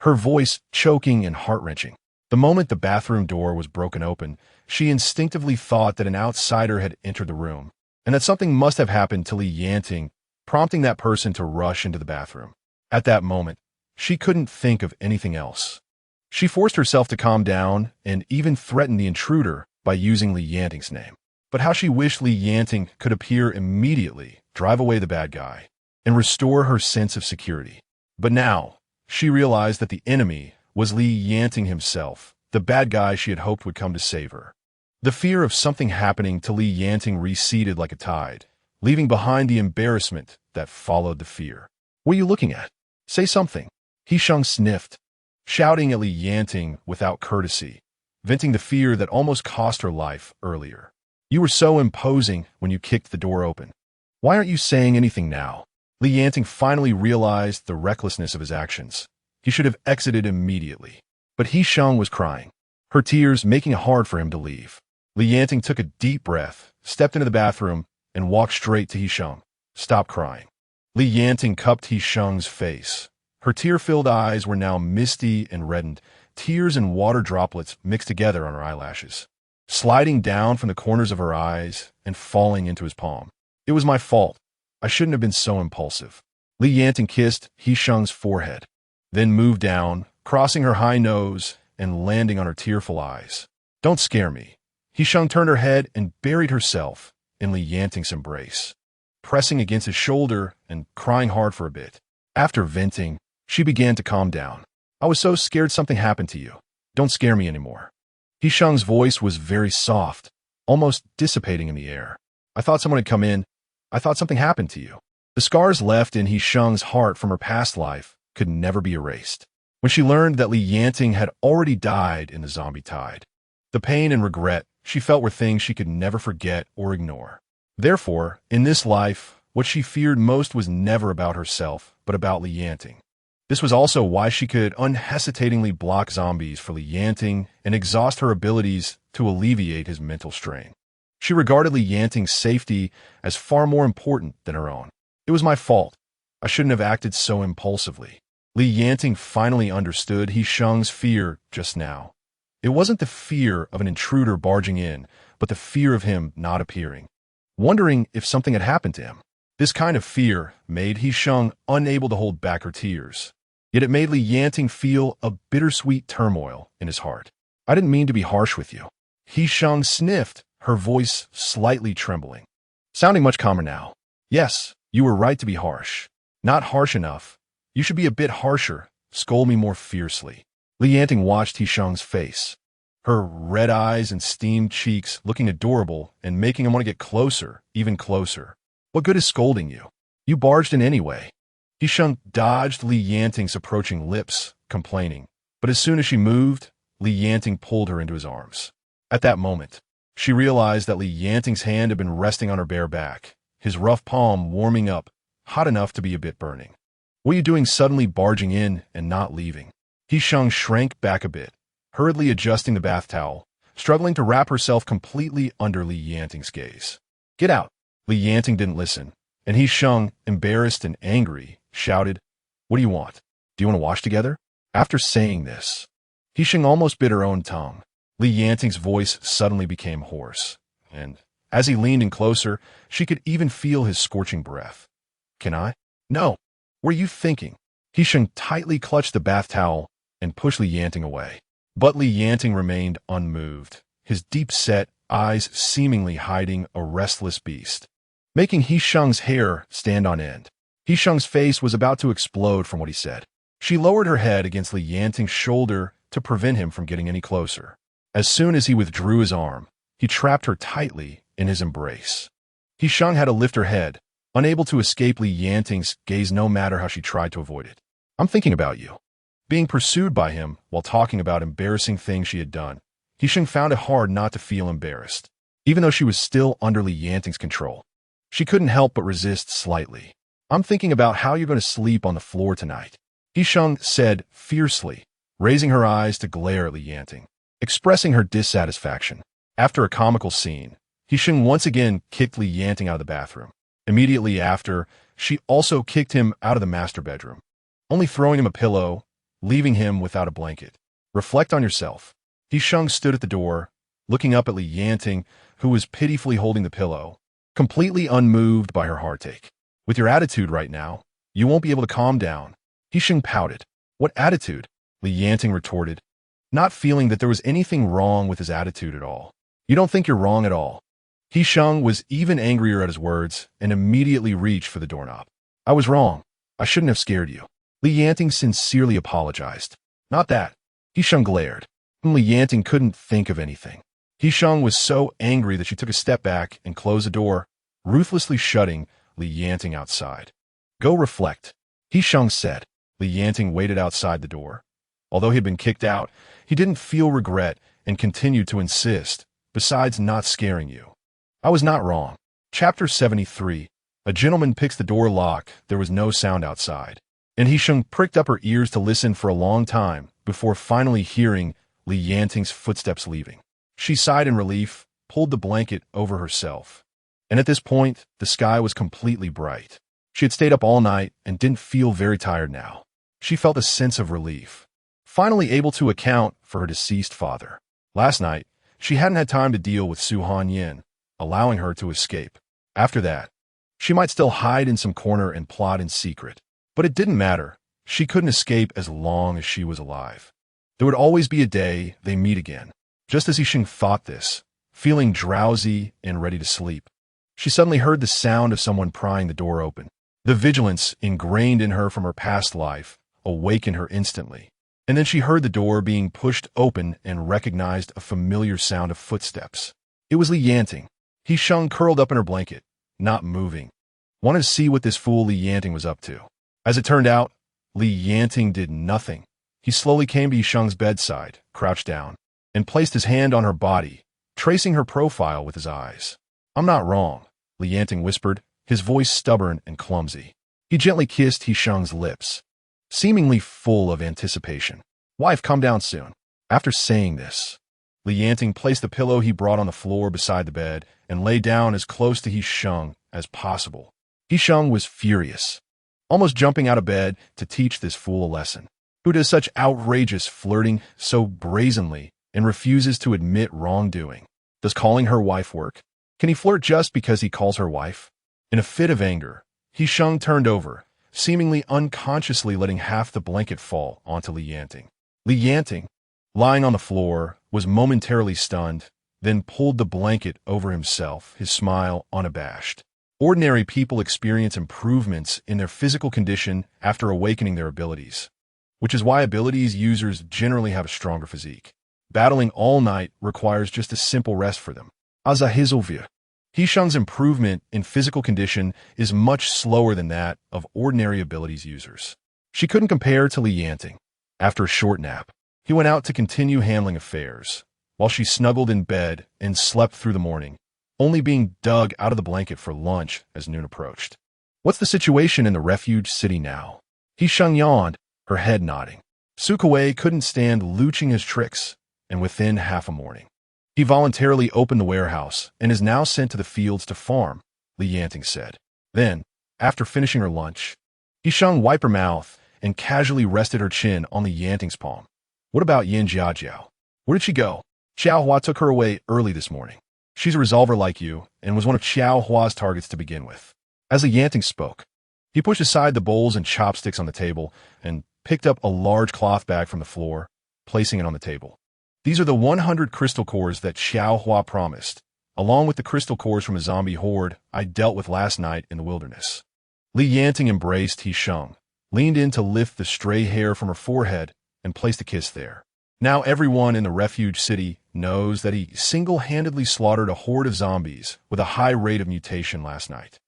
her voice choking and heart-wrenching. The moment the bathroom door was broken open, she instinctively thought that an outsider had entered the room, and that something must have happened to Li Yanting, prompting that person to rush into the bathroom. At that moment, she couldn't think of anything else. She forced herself to calm down and even threatened the intruder by using Li Yanting's name. But how she wished Li Yanting could appear immediately, drive away the bad guy, and restore her sense of security. But now, she realized that the enemy was Li Yanting himself, the bad guy she had hoped would come to save her. The fear of something happening to Li Yanting receded like a tide, leaving behind the embarrassment that followed the fear. What are you looking at? Say something. He Sheng sniffed, shouting at Li Yanting without courtesy, venting the fear that almost cost her life earlier. You were so imposing when you kicked the door open. Why aren't you saying anything now? Li Yanting finally realized the recklessness of his actions. He should have exited immediately. But He Sheng was crying, her tears making it hard for him to leave. Li Yanting took a deep breath, stepped into the bathroom, and walked straight to He Sheng. Stop crying. Li Yanting cupped He Sheng's face. Her tear-filled eyes were now misty and reddened, tears and water droplets mixed together on her eyelashes, sliding down from the corners of her eyes and falling into his palm. It was my fault. I shouldn't have been so impulsive. Li Yanting kissed He Sheng's forehead, then moved down, crossing her high nose and landing on her tearful eyes. Don't scare me. He Sheng turned her head and buried herself in Li Yanting's embrace, pressing against his shoulder and crying hard for a bit. After venting, she began to calm down. I was so scared something happened to you. Don't scare me anymore. He Sheng's voice was very soft, almost dissipating in the air. I thought someone had come in. I thought something happened to you. The scars left in He Sheng's heart from her past life could never be erased. When she learned that Yanting had already died in the zombie tide, the pain and regret she felt were things she could never forget or ignore. Therefore, in this life, what she feared most was never about herself, but about Yanting. This was also why she could unhesitatingly block zombies for Yanting and exhaust her abilities to alleviate his mental strain. She regarded Yanting's safety as far more important than her own. It was my fault. I shouldn't have acted so impulsively. Yanting finally understood He Sheng's fear just now. It wasn't the fear of an intruder barging in, but the fear of him not appearing, wondering if something had happened to him. This kind of fear made He Sheng unable to hold back her tears. Yet it made Yanting feel a bittersweet turmoil in his heart. I didn't mean to be harsh with you. He Sheng sniffed, her voice slightly trembling. Sounding much calmer now. Yes, you were right to be harsh. Not harsh enough. You should be a bit harsher. Scold me more fiercely. Yanting watched He Sheng's face, her red eyes and steamed cheeks looking adorable and making him want to get closer, even closer. What good is scolding you? You barged in anyway. He Sheng dodged Yanting's approaching lips, complaining. But as soon as she moved, Yanting pulled her into his arms. At that moment, she realized that Yanting's hand had been resting on her bare back, his rough palm warming up, hot enough to be a bit burning. What are you doing suddenly barging in and not leaving? He Sheng shrank back a bit, hurriedly adjusting the bath towel, struggling to wrap herself completely under Yanting's gaze. Get out! Yanting didn't listen, and He Sheng, embarrassed and angry, shouted, What do you want? Do you want to wash together? After saying this, He Sheng almost bit her own tongue. Yanting's voice suddenly became hoarse, and as he leaned in closer, she could even feel his scorching breath. Can I? No. What are you thinking? He Sheng tightly clutched the bath towel and pushed Yanting away. But Yanting remained unmoved, his deep-set eyes seemingly hiding a restless beast, making He Sheng's hair stand on end. He Sheng's face was about to explode from what he said. She lowered her head against Yanting's shoulder to prevent him from getting any closer. As soon as he withdrew his arm, he trapped her tightly in his embrace. He Sheng had to lift her head, unable to escape Yanting's gaze no matter how she tried to avoid it. I'm thinking about you. Being pursued by him while talking about embarrassing things she had done, He Sheng found it hard not to feel embarrassed, even though she was still under Yanting's control. She couldn't help but resist slightly. I'm thinking about how you're going to sleep on the floor tonight, He Sheng said fiercely, raising her eyes to glare at Yanting, expressing her dissatisfaction. After a comical scene, He Sheng once again kicked Yanting out of the bathroom. Immediately after, she also kicked him out of the master bedroom, only throwing him a pillow, leaving him without a blanket. Reflect on yourself. He Sheng stood at the door, looking up at Yanting, who was pitifully holding the pillow, completely unmoved by her heartache. With your attitude right now, you won't be able to calm down. He Sheng pouted. What attitude? Yanting retorted, not feeling that there was anything wrong with his attitude at all. You don't think you're wrong at all. He Sheng was even angrier at his words and immediately reached for the doorknob. I was wrong. I shouldn't have scared you. Yanting sincerely apologized. Not that. He Sheng glared. Yanting couldn't think of anything. He Sheng was so angry that she took a step back and closed the door, ruthlessly shutting Yanting outside. Go reflect, He Sheng said. Yanting waited outside the door. Although he had been kicked out, he didn't feel regret and continued to insist, besides not scaring you. I was not wrong. Chapter 73. A gentleman picks the door lock. There was no sound outside, and He Sheng pricked up her ears to listen for a long time before finally hearing Yanting's footsteps leaving. She sighed in relief, pulled the blanket over herself, and at this point, the sky was completely bright. She had stayed up all night and didn't feel very tired now. She felt a sense of relief, finally able to account for her deceased father. Last night, she hadn't had time to deal with Suhanyan, allowing her to escape. After that, she might still hide in some corner and plot in secret. But it didn't matter. She couldn't escape as long as she was alive. There would always be a day they meet again. Just as He Sheng thought this, feeling drowsy and ready to sleep, she suddenly heard the sound of someone prying the door open. The vigilance ingrained in her from her past life awakened her instantly. And then she heard the door being pushed open and recognized a familiar sound of footsteps. It was Li Yanting. He Sheng curled up in her blanket, not moving. Wanted to see what this fool Li Yanting was up to. As it turned out, Li Yanting did nothing. He slowly came to He Sheng's bedside, crouched down, and placed his hand on her body, tracing her profile with his eyes. "I'm not wrong," Li Yanting whispered, his voice stubborn and clumsy. He gently kissed He Sheng's lips, seemingly full of anticipation. "Wife, come down soon." After saying this, Li Yanting placed the pillow he brought on the floor beside the bed and lay down as close to He Sheng as possible. He Sheng was furious, almost jumping out of bed to teach this fool a lesson. Who does such outrageous flirting so brazenly and refuses to admit wrongdoing? Does calling her wife work? Can he flirt just because he calls her wife? In a fit of anger, He Sheng turned over, seemingly unconsciously letting half the blanket fall onto Li Yanting. Li Yanting, lying on the floor, was momentarily stunned, then pulled the blanket over himself, his smile unabashed. Ordinary people experience improvements in their physical condition after awakening their abilities, which is why abilities users generally have a stronger physique. Battling all night requires just a simple rest for them. He Sheng's improvement in physical condition is much slower than that of ordinary abilities users. She couldn't compare to Li Yanting. After a short nap, he went out to continue handling affairs, while she snuggled in bed and slept through the morning, only being dug out of the blanket for lunch as noon approached. "What's the situation in the refuge city now?" He Sheng yawned, her head nodding. Sukuei couldn't stand looching his tricks, and within half a morning, he voluntarily opened the warehouse and is now sent to the fields to farm, Li Yanting said. Then, after finishing her lunch, He Sheng wiped her mouth and casually rested her chin on Li Yanting's palm. "What about Yin Jiajiao? Where did she go?" "Xiao Hua took her away early this morning. She's a resolver like you, and was one of Xiao Hua's targets to begin with." As Li Yanting spoke, he pushed aside the bowls and chopsticks on the table and picked up a large cloth bag from the floor, placing it on the table. "These are the 100 crystal cores that Xiao Hua promised, along with the crystal cores from a zombie horde I dealt with last night in the wilderness." Li Yanting embraced He Sheng, leaned in to lift the stray hair from her forehead, and placed a kiss there. Now everyone in the refuge city knows that he single-handedly slaughtered a horde of zombies with a high rate of mutation last night.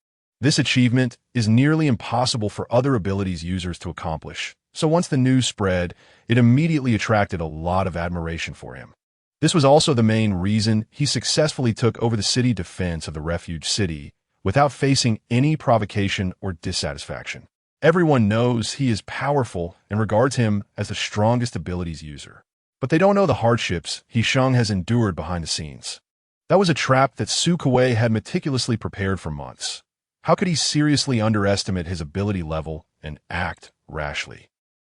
This achievement is nearly impossible for other abilities users to accomplish, so once the news spread, it immediately attracted a lot of admiration for him. This was also the main reason he successfully took over the city defense of the refuge city without facing any provocation or dissatisfaction. Everyone knows he is powerful and regards him as the strongest abilities user. But they don't know the hardships He Sheng has endured behind the scenes. That was a trap that Sukuei had meticulously prepared for months. How could he seriously underestimate his ability level and act rashly?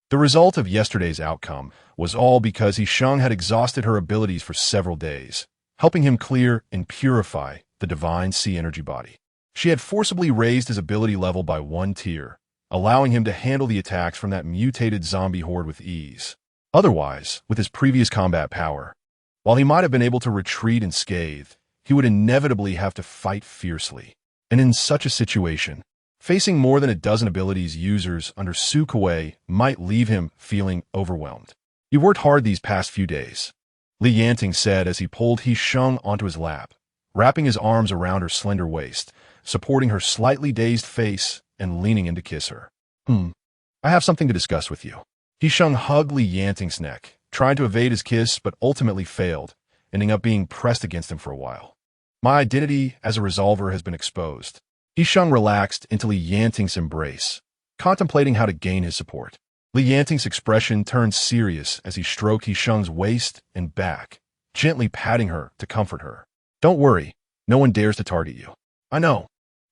The result of yesterday's outcome was all because He Sheng had exhausted her abilities for several days, helping him clear and purify the divine sea energy body. She had forcibly raised his ability level by 1 tier, allowing him to handle the attacks from that mutated zombie horde with ease. Otherwise, with his previous combat power, while he might have been able to retreat unscathed, he would inevitably have to fight fiercely. And in such a situation, facing more than a dozen abilities users under Sukuei might leave him feeling overwhelmed. "You worked hard these past few days," Li Yanting said as he pulled He Sheng onto his lap, wrapping his arms around her slender waist, supporting her slightly dazed face and leaning in to kiss her. "I have something to discuss with you." He Sheng hugged Li Yanting's neck, tried to evade his kiss but ultimately failed, ending up being pressed against him for a while. "My identity as a resolver has been exposed." He Sheng relaxed into Li Yanting's embrace, contemplating how to gain his support. Li Yanting's expression turned serious as he stroked He Sheng's waist and back, gently patting her to comfort her. "Don't worry, no one dares to target you. I know.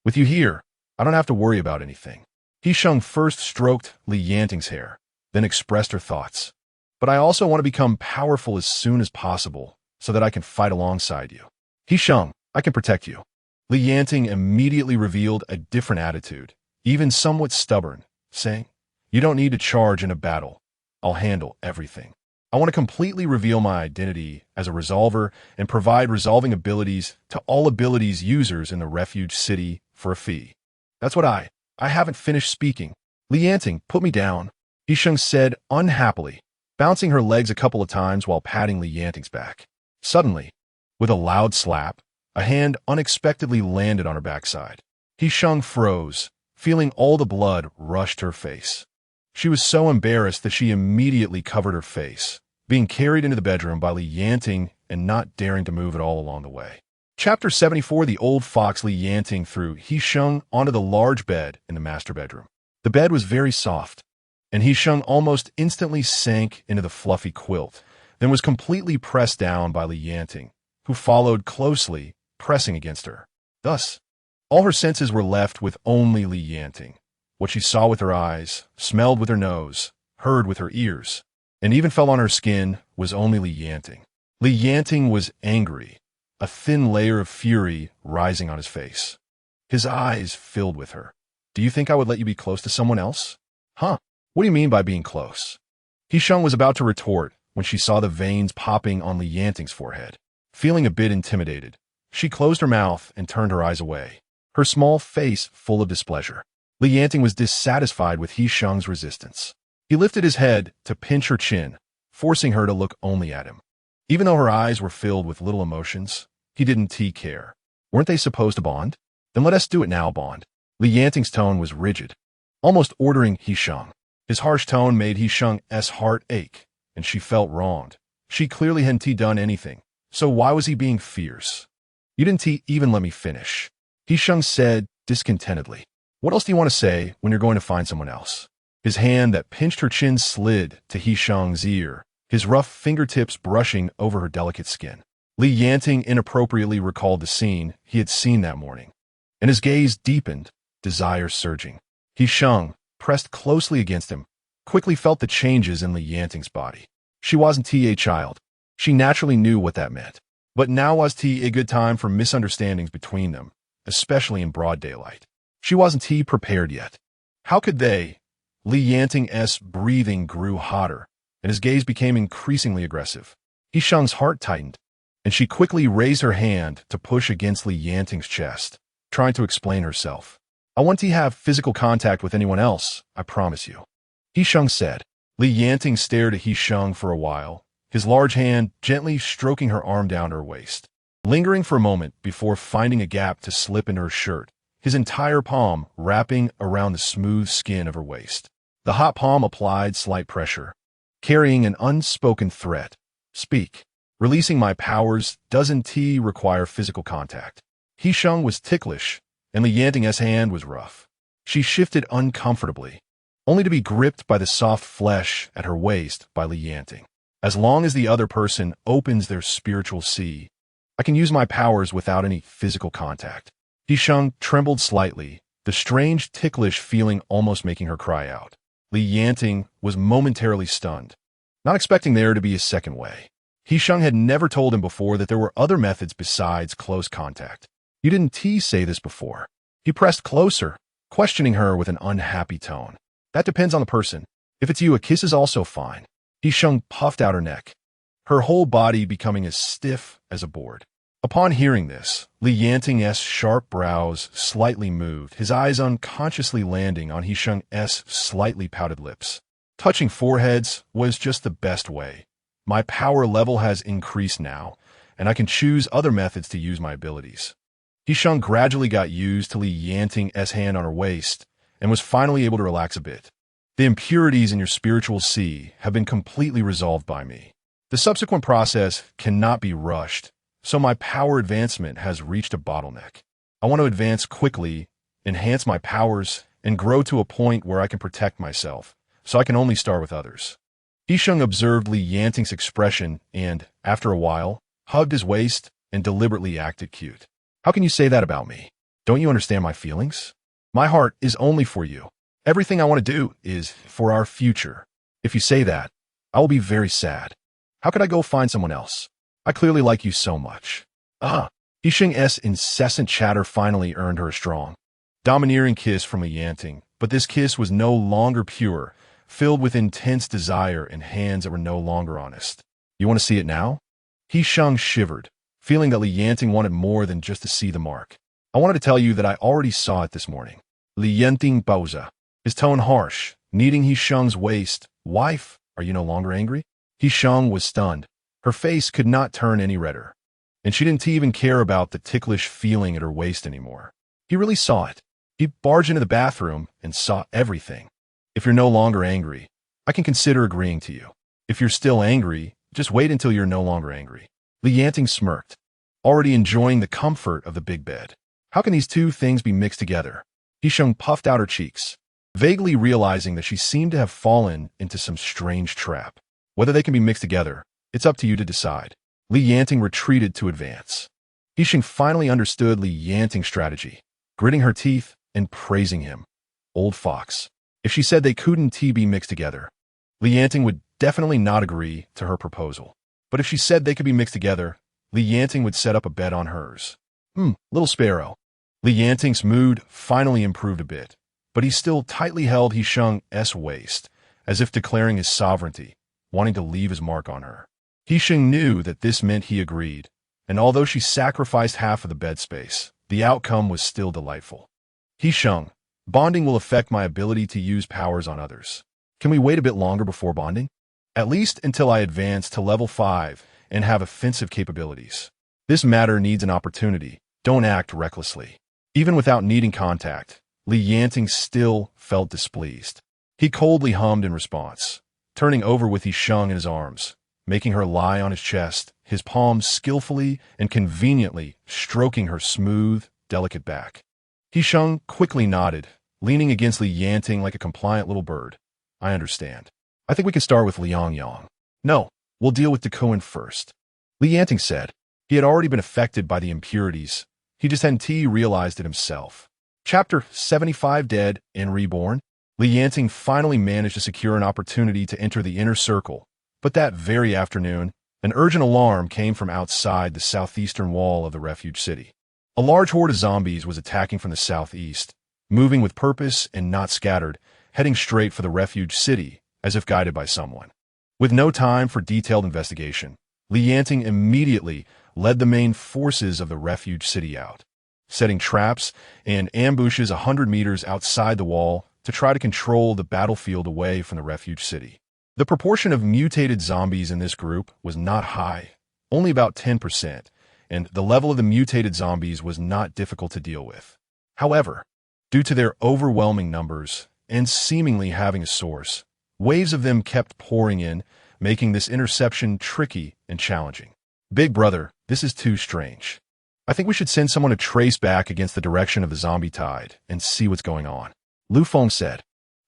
With you here, I don't have to worry about anything." He Sheng first stroked Li Yanting's hair, then expressed her thoughts. "But I also want to become powerful as soon as possible so that I can fight alongside you. He Sheng, I can protect you." Li Yanting immediately revealed a different attitude, even somewhat stubborn, saying, "You don't need to charge in a battle. I'll handle everything. I want to completely reveal my identity as a resolver and provide resolving abilities to all abilities users in the refuge city for a fee." "That's what I haven't finished speaking." Li Yanting, put me down, He Sheng said unhappily, bouncing her legs a couple of times while patting Li Yanting's back. Suddenly, with a loud slap, a hand unexpectedly landed on her backside. He Sheng froze, feeling all the blood rush to her face. She was so embarrassed that she immediately covered her face, being carried into the bedroom by Li Yanting and not daring to move at all along the way. Chapter 74. The old fox Li Yanting threw He Sheng onto the large bed in the master bedroom. The bed was very soft, and He Sheng almost instantly sank into the fluffy quilt, then was completely pressed down by Li Yanting, who followed closely, pressing against her. Thus, all her senses were left with only Li Yanting. What she saw with her eyes, smelled with her nose, heard with her ears, and even fell on her skin was only Li Yanting. Li Yanting was angry, a thin layer of fury rising on his face. His eyes filled with her. Do you think I would let you be close to someone else? Huh? What do you mean by being close? He Sheng was about to retort when she saw the veins popping on Li Yanting's forehead. Feeling a bit intimidated, she closed her mouth and turned her eyes away, her small face full of displeasure. Li Yanting was dissatisfied with He Sheng's resistance. He lifted his head to pinch her chin, forcing her to look only at him. Even though her eyes were filled with little emotions, he didn't care. Weren't they supposed to bond? Then let us do it now, bond. Li Yanting's tone was rigid, almost ordering He Sheng. His harsh tone made He Sheng's heart ache, and she felt wronged. She clearly hadn't done anything, so why was he being fierce? You didn't even let me finish, He Sheng said discontentedly. What else do you want to say when you're going to find someone else? His hand that pinched her chin slid to He Sheng's ear, his rough fingertips brushing over her delicate skin. Li Yanting inappropriately recalled the scene he had seen that morning, and his gaze deepened, desire surging. He Sheng, pressed closely against him, quickly felt the changes in Li Yanting's body. She wasn't a child. She naturally knew what that meant. But now was a good time for misunderstandings between them, especially in broad daylight. She wasn't prepared yet. How could they? Li Yanting's breathing grew hotter, and his gaze became increasingly aggressive. He Sheng's heart tightened, and she quickly raised her hand to push against Li Yanting's chest, trying to explain herself. I want to have physical contact with anyone else, I promise you, He Sheng said. Li Yanting stared at He Sheng for a while, his large hand gently stroking her arm down her waist, lingering for a moment before finding a gap to slip into her shirt, his entire palm wrapping around the smooth skin of her waist. The hot palm applied slight pressure, carrying an unspoken threat. Speak. Releasing my powers doesn't require physical contact. He Sheng was ticklish, and Li Yanting's hand was rough. She shifted uncomfortably, only to be gripped by the soft flesh at her waist by Li Yanting. As long as the other person opens their spiritual sea, I can use my powers without any physical contact. He Sheng trembled slightly, the strange ticklish feeling almost making her cry out. Li Yanting was momentarily stunned, not expecting there to be a second way. He Sheng had never told him before that there were other methods besides close contact. You didn't say this before. He pressed closer, questioning her with an unhappy tone. That depends on the person. If it's you, a kiss is also fine. He Sheng puffed out her neck, her whole body becoming as stiff as a board. Upon hearing this, Li Yanting's sharp brows slightly moved, his eyes unconsciously landing on He Sheng's slightly pouted lips. Touching foreheads was just the best way. My power level has increased now, and I can choose other methods to use my abilities. He Sheng gradually got used to Li Yanting's hand on her waist and was finally able to relax a bit. The impurities in your spiritual sea have been completely resolved by me. The subsequent process cannot be rushed, so my power advancement has reached a bottleneck. I want to advance quickly, enhance my powers, and grow to a point where I can protect myself, so I can only start with others. He Sheng observed Li Yanting's expression and, after a while, hugged his waist and deliberately acted cute. How can you say that about me? Don't you understand my feelings? My heart is only for you. Everything I want to do is for our future. If you say that, I will be very sad. How could I go find someone else? I clearly like you so much. He Sheng's incessant chatter finally earned her a strong, domineering kiss from Li Yanting, but this kiss was no longer pure, filled with intense desire and hands that were no longer honest. You want to see it now? He Sheng shivered, feeling that Li Yanting wanted more than just to see the mark. I wanted to tell you that I already saw it this morning. Li Yanting bowza, his tone harsh, kneading He Sheng's waist. Wife, Are you no longer angry? He Sheng was stunned. Her face could not turn any redder. And she didn't even care about the ticklish feeling at her waist anymore. He really saw it. He barged into the bathroom and saw everything. If you're no longer angry, I can consider agreeing to you. If you're still angry, just wait until you're no longer angry. Yanting smirked, already enjoying the comfort of the big bed. How can these two things be mixed together? He Sheng puffed out her cheeks, vaguely realizing that she seemed to have fallen into some strange trap. Whether they can be mixed together, it's up to you to decide. Yanting retreated to advance. He Sheng finally understood Yanting's strategy, gritting her teeth and praising him. Old fox. If she said they couldn't be mixed together, Yanting would definitely not agree to her proposal. But if she said they could be mixed together, Yanting would set up a bet on hers. Little sparrow. Yanting's mood finally improved a bit, but he still tightly held He Sheng's waist, as if declaring his sovereignty, wanting to leave his mark on her. He Sheng knew that this meant he agreed, and although she sacrificed half of the bed space, the outcome was still delightful. He Sheng, bonding will affect my ability to use powers on others. Can we wait a bit longer before bonding? At least until I advance to level 5 and have offensive capabilities. This matter needs an opportunity. Don't act recklessly. Even without needing contact, Yanting still felt displeased. He coldly hummed in response, turning over with He Sheng in his arms, making her lie on his chest, his palms skillfully and conveniently stroking her smooth, delicate back. He Sheng quickly nodded, leaning against Yanting like a compliant little bird. I understand. I think we can start with Liang Yang. No, we'll deal with Duan first. Yanting said. He had already been affected by the impurities. He just hadn't realized it himself. Chapter 75 Dead and Reborn. Yanting finally managed to secure an opportunity to enter the inner circle, but that very afternoon, an urgent alarm came from outside the southeastern wall of the refuge city. A large horde of zombies was attacking from the southeast, moving with purpose and not scattered, heading straight for the refuge city, as if guided by someone. With no time for detailed investigation, Yanting immediately led the main forces of the refuge city out, setting traps and ambushes 100 meters outside the wall to try to control the battlefield away from the refuge city. The proportion of mutated zombies in this group was not high, only about 10%, and the level of the mutated zombies was not difficult to deal with. However, due to their overwhelming numbers and seemingly having a source, waves of them kept pouring in, making this interception tricky and challenging. Big brother, this is too strange. I think we should send someone to trace back against the direction of the zombie tide and see what's going on. Lu Feng said.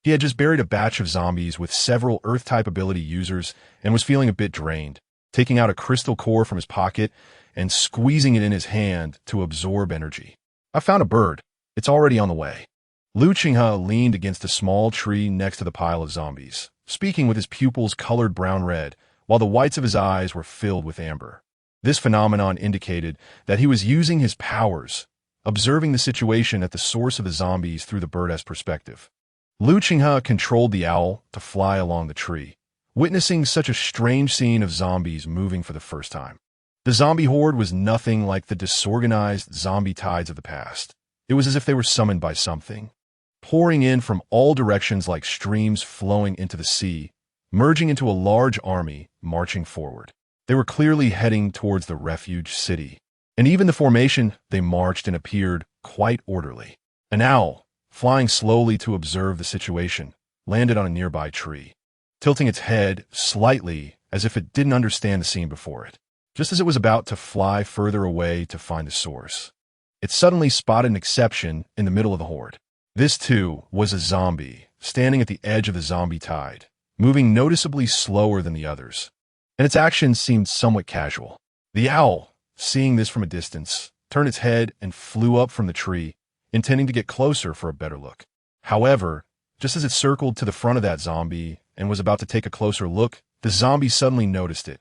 He had just buried a batch of zombies with several Earth-type ability users and was feeling a bit drained, taking out a crystal core from his pocket and squeezing it in his hand to absorb energy. I found a bird. It's already on the way. Lu Qinghe leaned against a small tree next to the pile of zombies, speaking with his pupils colored brown-red, while the whites of his eyes were filled with amber. This phenomenon indicated that he was using his powers, observing the situation at the source of the zombies through the bird's perspective. Lu Qinghe controlled the owl to fly along the tree, witnessing such a strange scene of zombies moving for the first time. The zombie horde was nothing like the disorganized zombie tides of the past. It was as if they were summoned by something, pouring in from all directions like streams flowing into the sea, merging into a large army marching forward. They were clearly heading towards the refuge city, and even the formation they marched in appeared quite orderly. An owl, flying slowly to observe the situation, landed on a nearby tree, tilting its head slightly as if it didn't understand the scene before it. Just as it was about to fly further away to find the source, it suddenly spotted an exception in the middle of the horde. This, too, was a zombie, standing at the edge of the zombie tide, moving noticeably slower than the others, and its actions seemed somewhat casual. The owl, seeing this from a distance, turned its head and flew up from the tree, intending to get closer for a better look. However, just as it circled to the front of that zombie and was about to take a closer look, the zombie suddenly noticed it,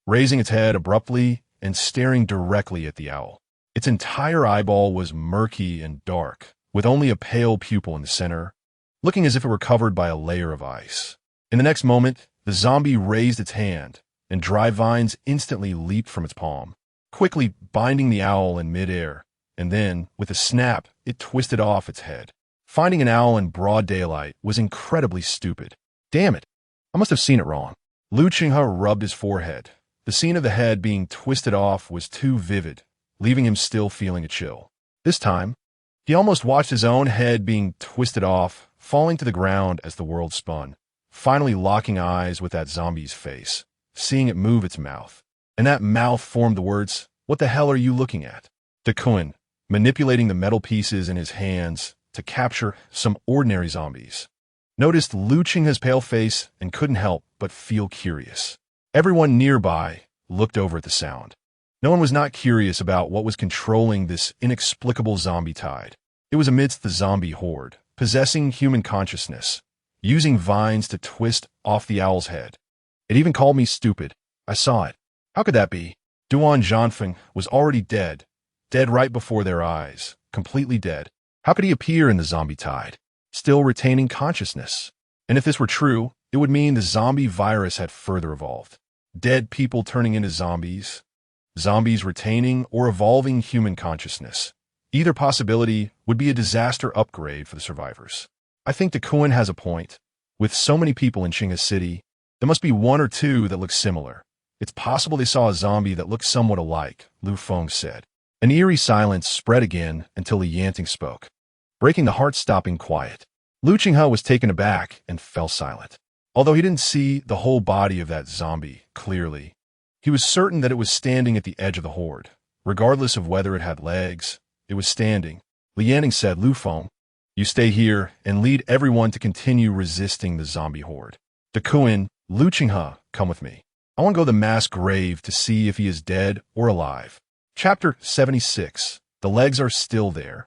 raising its head abruptly and staring directly at the owl. Its entire eyeball was murky and dark, with only a pale pupil in the center, looking as if it were covered by a layer of ice. In the next moment, the zombie raised its hand, and dry vines instantly leaped from its palm, quickly binding the owl in midair, and then, with a snap, it twisted off its head. Finding an owl in broad daylight was incredibly stupid. Damn it! I must have seen it wrong. Lu Qinghe rubbed his forehead. The scene of the head being twisted off was too vivid, leaving him still feeling a chill. This time, he almost watched his own head being twisted off, falling to the ground as the world spun, finally locking eyes with that zombie's face, seeing it move its mouth. And that mouth formed the words, "What the hell are you looking at?" Duan, manipulating the metal pieces in his hands to capture some ordinary zombies, noticed Lu Qinghe's pale face and couldn't help but feel curious. Everyone nearby looked over at the sound. No one was not curious about what was controlling this inexplicable zombie tide. It was amidst the zombie horde, possessing human consciousness, using vines to twist off the owl's head. It even called me stupid. I saw it. How could that be? Duan Yanting was already dead right before their eyes, completely dead. How could he appear in the zombie tide, still retaining consciousness? And if this were true, it would mean the zombie virus had further evolved. Dead people turning into zombies, zombies retaining or evolving human consciousness. Either possibility would be a disaster upgrade for the survivors. I think Duan has a point. With so many people in Qinghe City, there must be one or two that look similar. It's possible they saw a zombie that looked somewhat alike, Lu Feng said. An eerie silence spread again until Yanting spoke, breaking the heart-stopping quiet. Lu Qinghe was taken aback and fell silent. Although he didn't see the whole body of that zombie clearly, he was certain that it was standing at the edge of the horde. Regardless of whether it had legs, it was standing. Yanting said, "Lu Feng, you stay here and lead everyone to continue resisting the zombie horde. Duan, Lu Qinghe, come with me. I want to go to the mass grave to see if he is dead or alive." Chapter 76. The legs are still there,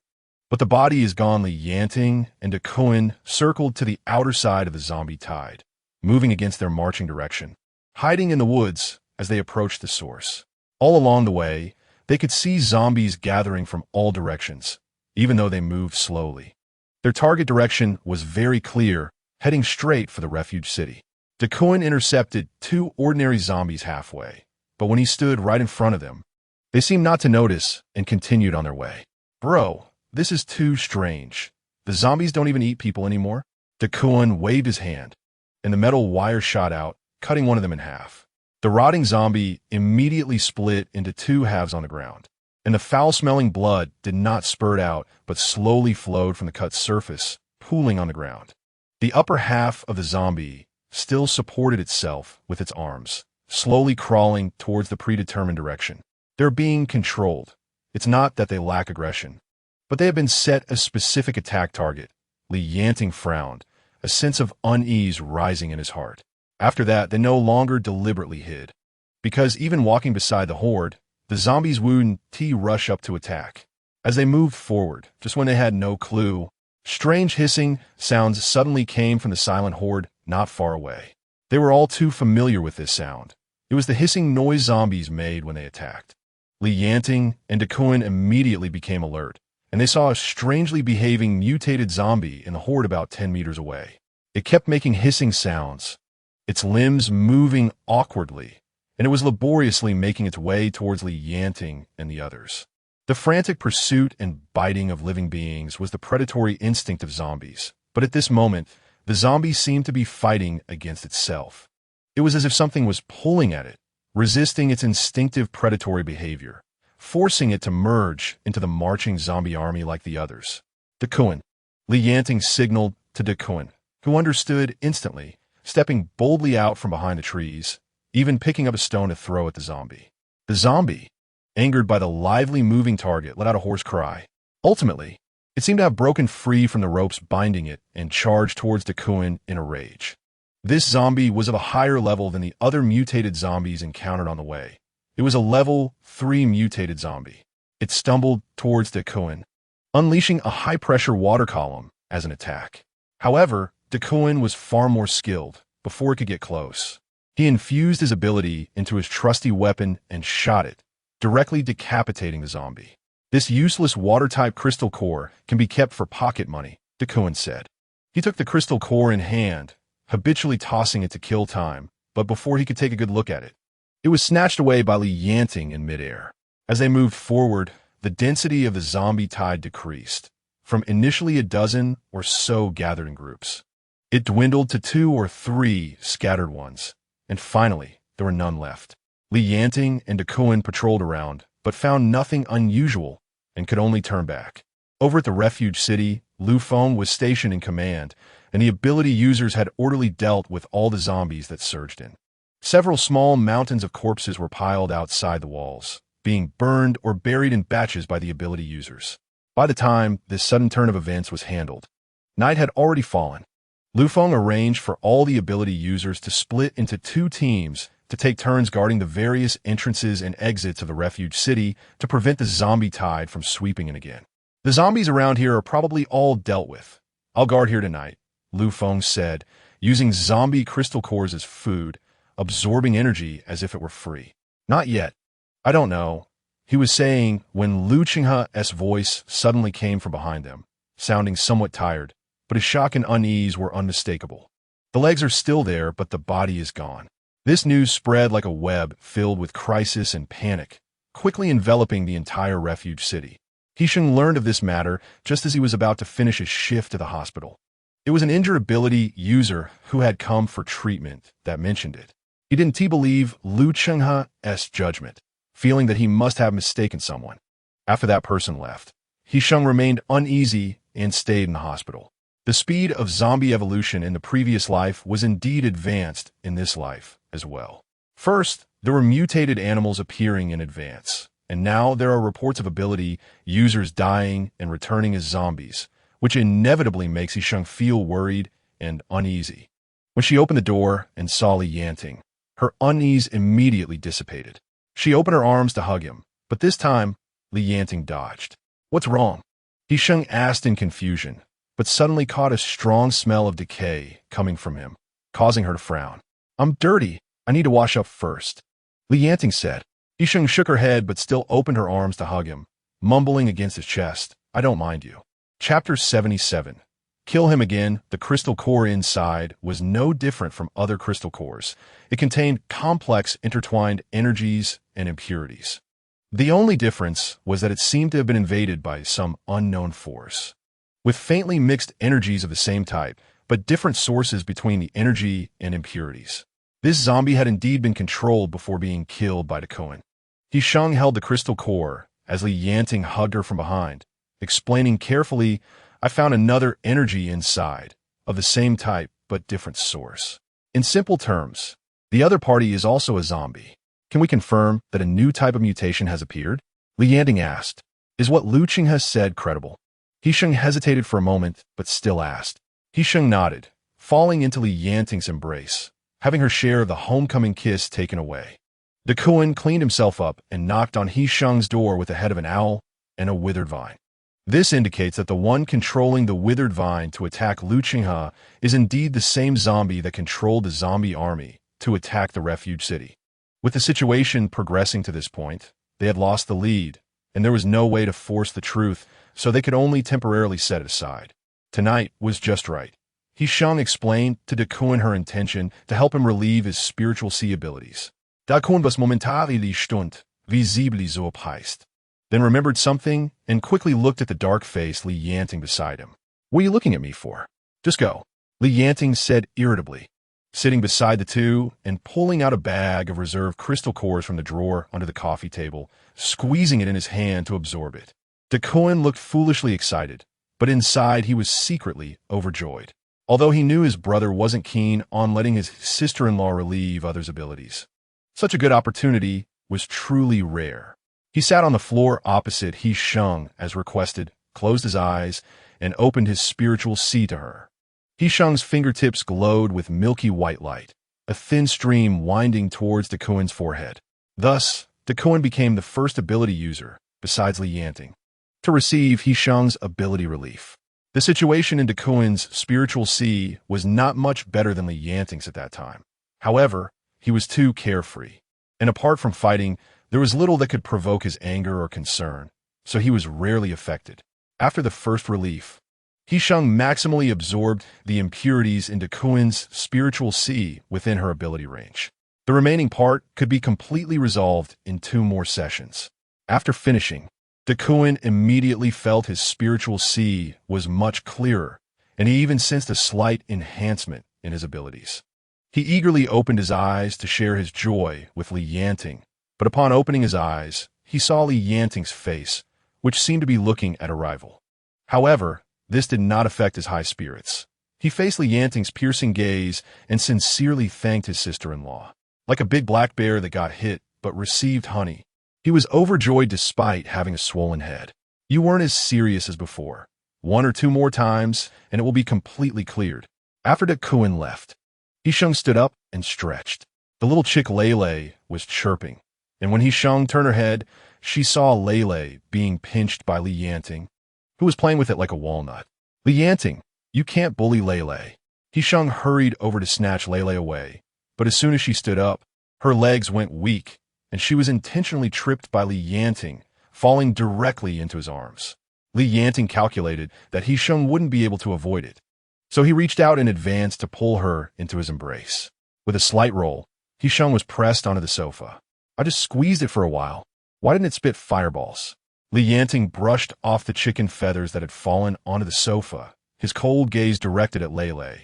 but the body is gone. Yanting and Duan circled to the outer side of the zombie tide, moving against their marching direction, hiding in the woods as they approached the source. All along the way, they could see zombies gathering from all directions, even though they moved slowly. Their target direction was very clear, heading straight for the refuge city. Duan intercepted two ordinary zombies halfway, but when he stood right in front of them, they seemed not to notice and continued on their way. "Bro, this is too strange. The zombies don't even eat people anymore." Duan waved his hand, and the metal wire shot out, cutting one of them in half. The rotting zombie immediately split into two halves on the ground, and the foul-smelling blood did not spurt out but slowly flowed from the cut surface, pooling on the ground. The upper half of the zombie still supported itself with its arms, slowly crawling towards the predetermined direction. They're being controlled. It's not that they lack aggression, but they have been set a specific attack target. Yanting frowned, a sense of unease rising in his heart. After that, they no longer deliberately hid, because even walking beside the horde, the zombies wouldn't rush up to attack. As they moved forward, just when they had no clue, strange hissing sounds suddenly came from the silent horde not far away. They were all too familiar with this sound. It was the hissing noise zombies made when they attacked. Yanting and Duan immediately became alert, and they saw a strangely behaving mutated zombie in the horde about 10 meters away. It kept making hissing sounds, its limbs moving awkwardly, and it was laboriously making its way towards Yanting and the others. The frantic pursuit and biting of living beings was the predatory instinct of zombies, but at this moment, the zombie seemed to be fighting against itself. It was as if something was pulling at it, resisting its instinctive predatory behavior, forcing it to merge into the marching zombie army like the others. Duan. Yanting signaled to Duan, who understood instantly, stepping boldly out from behind the trees, even picking up a stone to throw at the zombie. The zombie, angered by the lively moving target, let out a hoarse cry. Ultimately, it seemed to have broken free from the ropes binding it and charged towards Duan in a rage. This zombie was of a higher level than the other mutated zombies encountered on the way. It was a level 3 mutated zombie. It stumbled towards Duan, unleashing a high-pressure water column as an attack. However, Duan was far more skilled before it could get close. He infused his ability into his trusty weapon and shot it, directly decapitating the zombie. "This useless water-type crystal core can be kept for pocket money," Duan said. He took the crystal core in hand, habitually tossing it to kill time, but before he could take a good look at it, it was snatched away by Yanting in midair. As they moved forward, the density of the zombie tide decreased, from initially a dozen or so gathered in groups. It dwindled to 2 or 3 scattered ones, and finally, there were none left. Yanting and Duan patrolled around, but found nothing unusual and could only turn back. Over at the refuge city, Lu Feng was stationed in command, and the ability users had orderly dealt with all the zombies that surged in. Several small mountains of corpses were piled outside the walls, being burned or buried in batches by the ability users. By the time this sudden turn of events was handled, night had already fallen. Lu Feng arranged for all the ability users to split into 2 teams to take turns guarding the various entrances and exits of the refuge city to prevent the zombie tide from sweeping in again. The zombies around here are probably all dealt with. I'll guard here tonight, Lu Feng said, using zombie crystal cores as food, absorbing energy as if it were free. Not yet. I don't know, he was saying when Lu Qinghe's voice suddenly came from behind them, sounding somewhat tired, but his shock and unease were unmistakable. The legs are still there, but the body is gone. This news spread like a web filled with crisis and panic, quickly enveloping the entire refuge city. He Sheng learned of this matter just as he was about to finish his shift to the hospital. It was an injured ability user who had come for treatment that mentioned it. He didn't believe Lu Qinghe's judgment, feeling that he must have mistaken someone. After that person left, He Sheng remained uneasy and stayed in the hospital. The speed of zombie evolution in the previous life was indeed advanced in this life as well. First, there were mutated animals appearing in advance, and now there are reports of ability users dying and returning as zombies, which inevitably makes He Sheng feel worried and uneasy. When she opened the door and saw Yanting, her unease immediately dissipated. She opened her arms to hug him, but this time, Yanting dodged. "What's wrong?" He Sheng asked in confusion, but suddenly caught a strong smell of decay coming from him, causing her to frown. "I'm dirty. I need to wash up first," Yanting said. He Sheng shook her head but still opened her arms to hug him, mumbling against his chest, "I don't mind you." Chapter 77. Kill him again. The crystal core inside was no different from other crystal cores. It contained complex intertwined energies and impurities. The only difference was that it seemed to have been invaded by some unknown force, with faintly mixed energies of the same type, but different sources between the energy and impurities. This zombie had indeed been controlled before being killed by Duan. He Sheng held the crystal core as Yanting hugged her from behind, explaining carefully, "I found another energy inside, of the same type but different source. In simple terms, the other party is also a zombie. Can we confirm that a new type of mutation has appeared?" Yanting asked. "Is what Lu Qing has said credible?" He Sheng hesitated for a moment, but still asked. He Sheng nodded, falling into Yanting's embrace, having her share of the homecoming kiss taken away. Duan cleaned himself up and knocked on He Sheng's door with the head of an owl and a withered vine. This indicates that the one controlling the withered vine to attack Lu Qinghe is indeed the same zombie that controlled the zombie army to attack the refuge city. With the situation progressing to this point, they had lost the lead, and there was no way to force the truth, so they could only temporarily set it aside. Tonight was just right. He Sheng explained to Duan her intention to help him relieve his spiritual sea abilities. Duan was momentarily stunned, wie siebli so heißt. Then remembered something and quickly looked at the dark-faced Yanting beside him. "What are you looking at me for? Just go," Yanting said irritably, sitting beside the two and pulling out a bag of reserve crystal cores from the drawer under the coffee table, squeezing it in his hand to absorb it. Duan looked foolishly excited, but inside he was secretly overjoyed, although he knew his brother wasn't keen on letting his sister-in-law relieve others' abilities. Such a good opportunity was truly rare. He sat on the floor opposite He Sheng as requested, closed his eyes, and opened his spiritual sea to her. He Sheng's fingertips glowed with milky white light, a thin stream winding towards Duan's forehead. Thus, Duan became the first ability user, besides Yanting, to receive He Sheng's ability relief. The situation in Duan's spiritual sea was not much better than Yanting's at that time. However, he was too carefree, and apart from fighting, there was little that could provoke his anger or concern, so he was rarely affected. After the first relief, He Sheng maximally absorbed the impurities into Duan's spiritual sea within her ability range. The remaining part could be completely resolved in 2 more sessions. After finishing, Duan immediately felt his spiritual sea was much clearer, and he even sensed a slight enhancement in his abilities. He eagerly opened his eyes to share his joy with Li Yanting, but upon opening his eyes, he saw Li Yanting's face, which seemed to be looking at a rival. However, this did not affect his high spirits. He faced Li Yanting's piercing gaze and sincerely thanked his sister-in-law. Like a big black bear that got hit but received honey, he was overjoyed despite having a swollen head. You weren't as serious as before. 1 or 2 more times, and it will be completely cleared. After Duan left, He Sheng stood up and stretched. The little chick Lele was chirping, and when He Sheng turned her head, she saw Lele being pinched by Li Yanting, who was playing with it like a walnut. Li Yanting, you can't bully Lele. He Sheng hurried over to snatch Lele away, but as soon as she stood up, her legs went weak, and she was intentionally tripped by Li Yanting, falling directly into his arms. Li Yanting calculated that He Sheng wouldn't be able to avoid it, so he reached out in advance to pull her into his embrace. With a slight roll, He Sheng was pressed onto the sofa. I just squeezed it for a while. Why didn't it spit fireballs? Li Yanting brushed off the chicken feathers that had fallen onto the sofa, his cold gaze directed at Lele,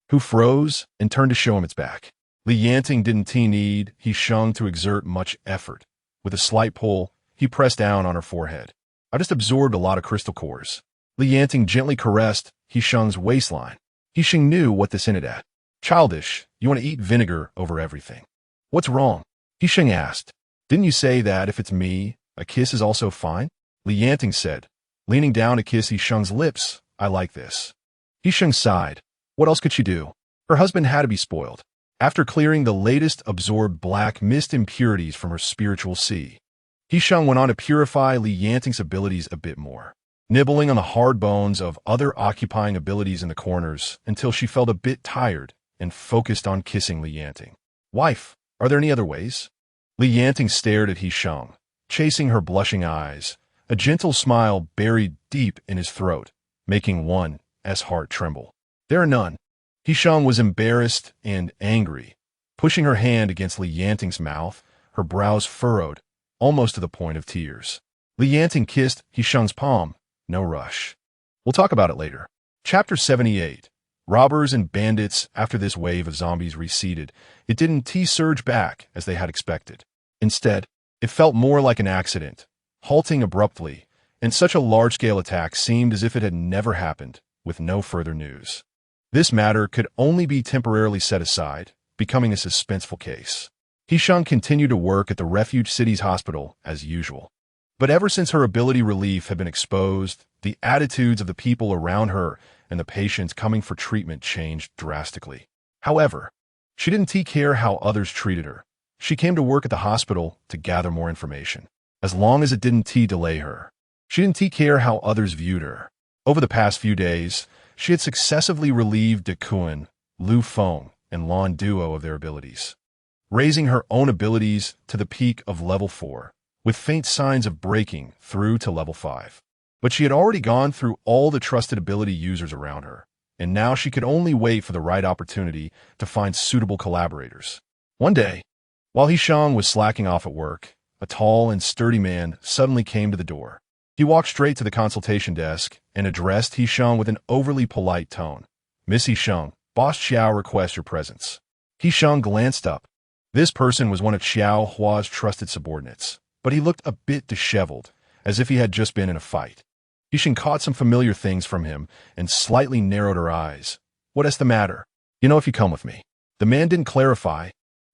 who froze and turned to show him its back. Li Yanting didn't need He Sheng to exert much effort. With a slight pull, he pressed down on her forehead. I just absorbed a lot of crystal cores. Li Yanting gently caressed He Sheng's waistline. He Sheng knew what this hinted at. Childish, you want to eat vinegar over everything. What's wrong? He Sheng asked. Didn't you say that if it's me, a kiss is also fine? Li Yanting said, leaning down to kiss He Sheng's lips. I like this. He Sheng sighed. What else could she do? Her husband had to be spoiled. After clearing the latest absorbed black mist impurities from her spiritual sea, He Sheng went on to purify Li Yanting's abilities a bit more, nibbling on the hard bones of other occupying abilities in the corners until she felt a bit tired and focused on kissing Li Yanting. Wife, are there any other ways? Li Yanting stared at He Sheng, chasing her blushing eyes, a gentle smile buried deep in his throat, making one's heart tremble. There are none. He Sheng was embarrassed and angry, pushing her hand against Li Yanting's mouth, her brows furrowed, almost to the point of tears. Li Yanting kissed He Sheng's palm. No rush. We'll talk about it later. Chapter 78. Robbers and bandits. After this wave of zombies receded, it didn't surge back as they had expected. Instead, it felt more like an accident, halting abruptly, and such a large-scale attack seemed as if it had never happened, with no further news. This matter could only be temporarily set aside, becoming a suspenseful case. He Sheng continued to work at the Refuge City's hospital as usual. But ever since her ability relief had been exposed, the attitudes of the people around her and the patients coming for treatment changed drastically. However, she didn't care how others treated her. She came to work at the hospital to gather more information, as long as it didn't delay her. She didn't care how others viewed her. Over the past few days, she had successively relieved Duan, Lu Feng, and Lan Duo of their abilities, raising her own abilities to the peak of level 4, with faint signs of breaking through to level 5. But she had already gone through all the trusted ability users around her, and now she could only wait for the right opportunity to find suitable collaborators. One day, while He Sheng was slacking off at work, a tall and sturdy man suddenly came to the door. He walked straight to the consultation desk and addressed He Sheng with an overly polite tone. Miss He Sheng, Boss Xiao requests your presence. He Sheng glanced up. This person was one of Xiao Hua's trusted subordinates, but he looked a bit disheveled, as if he had just been in a fight. He Sheng caught some familiar things from him and slightly narrowed her eyes. What is the matter? You know if you come with me. The man didn't clarify,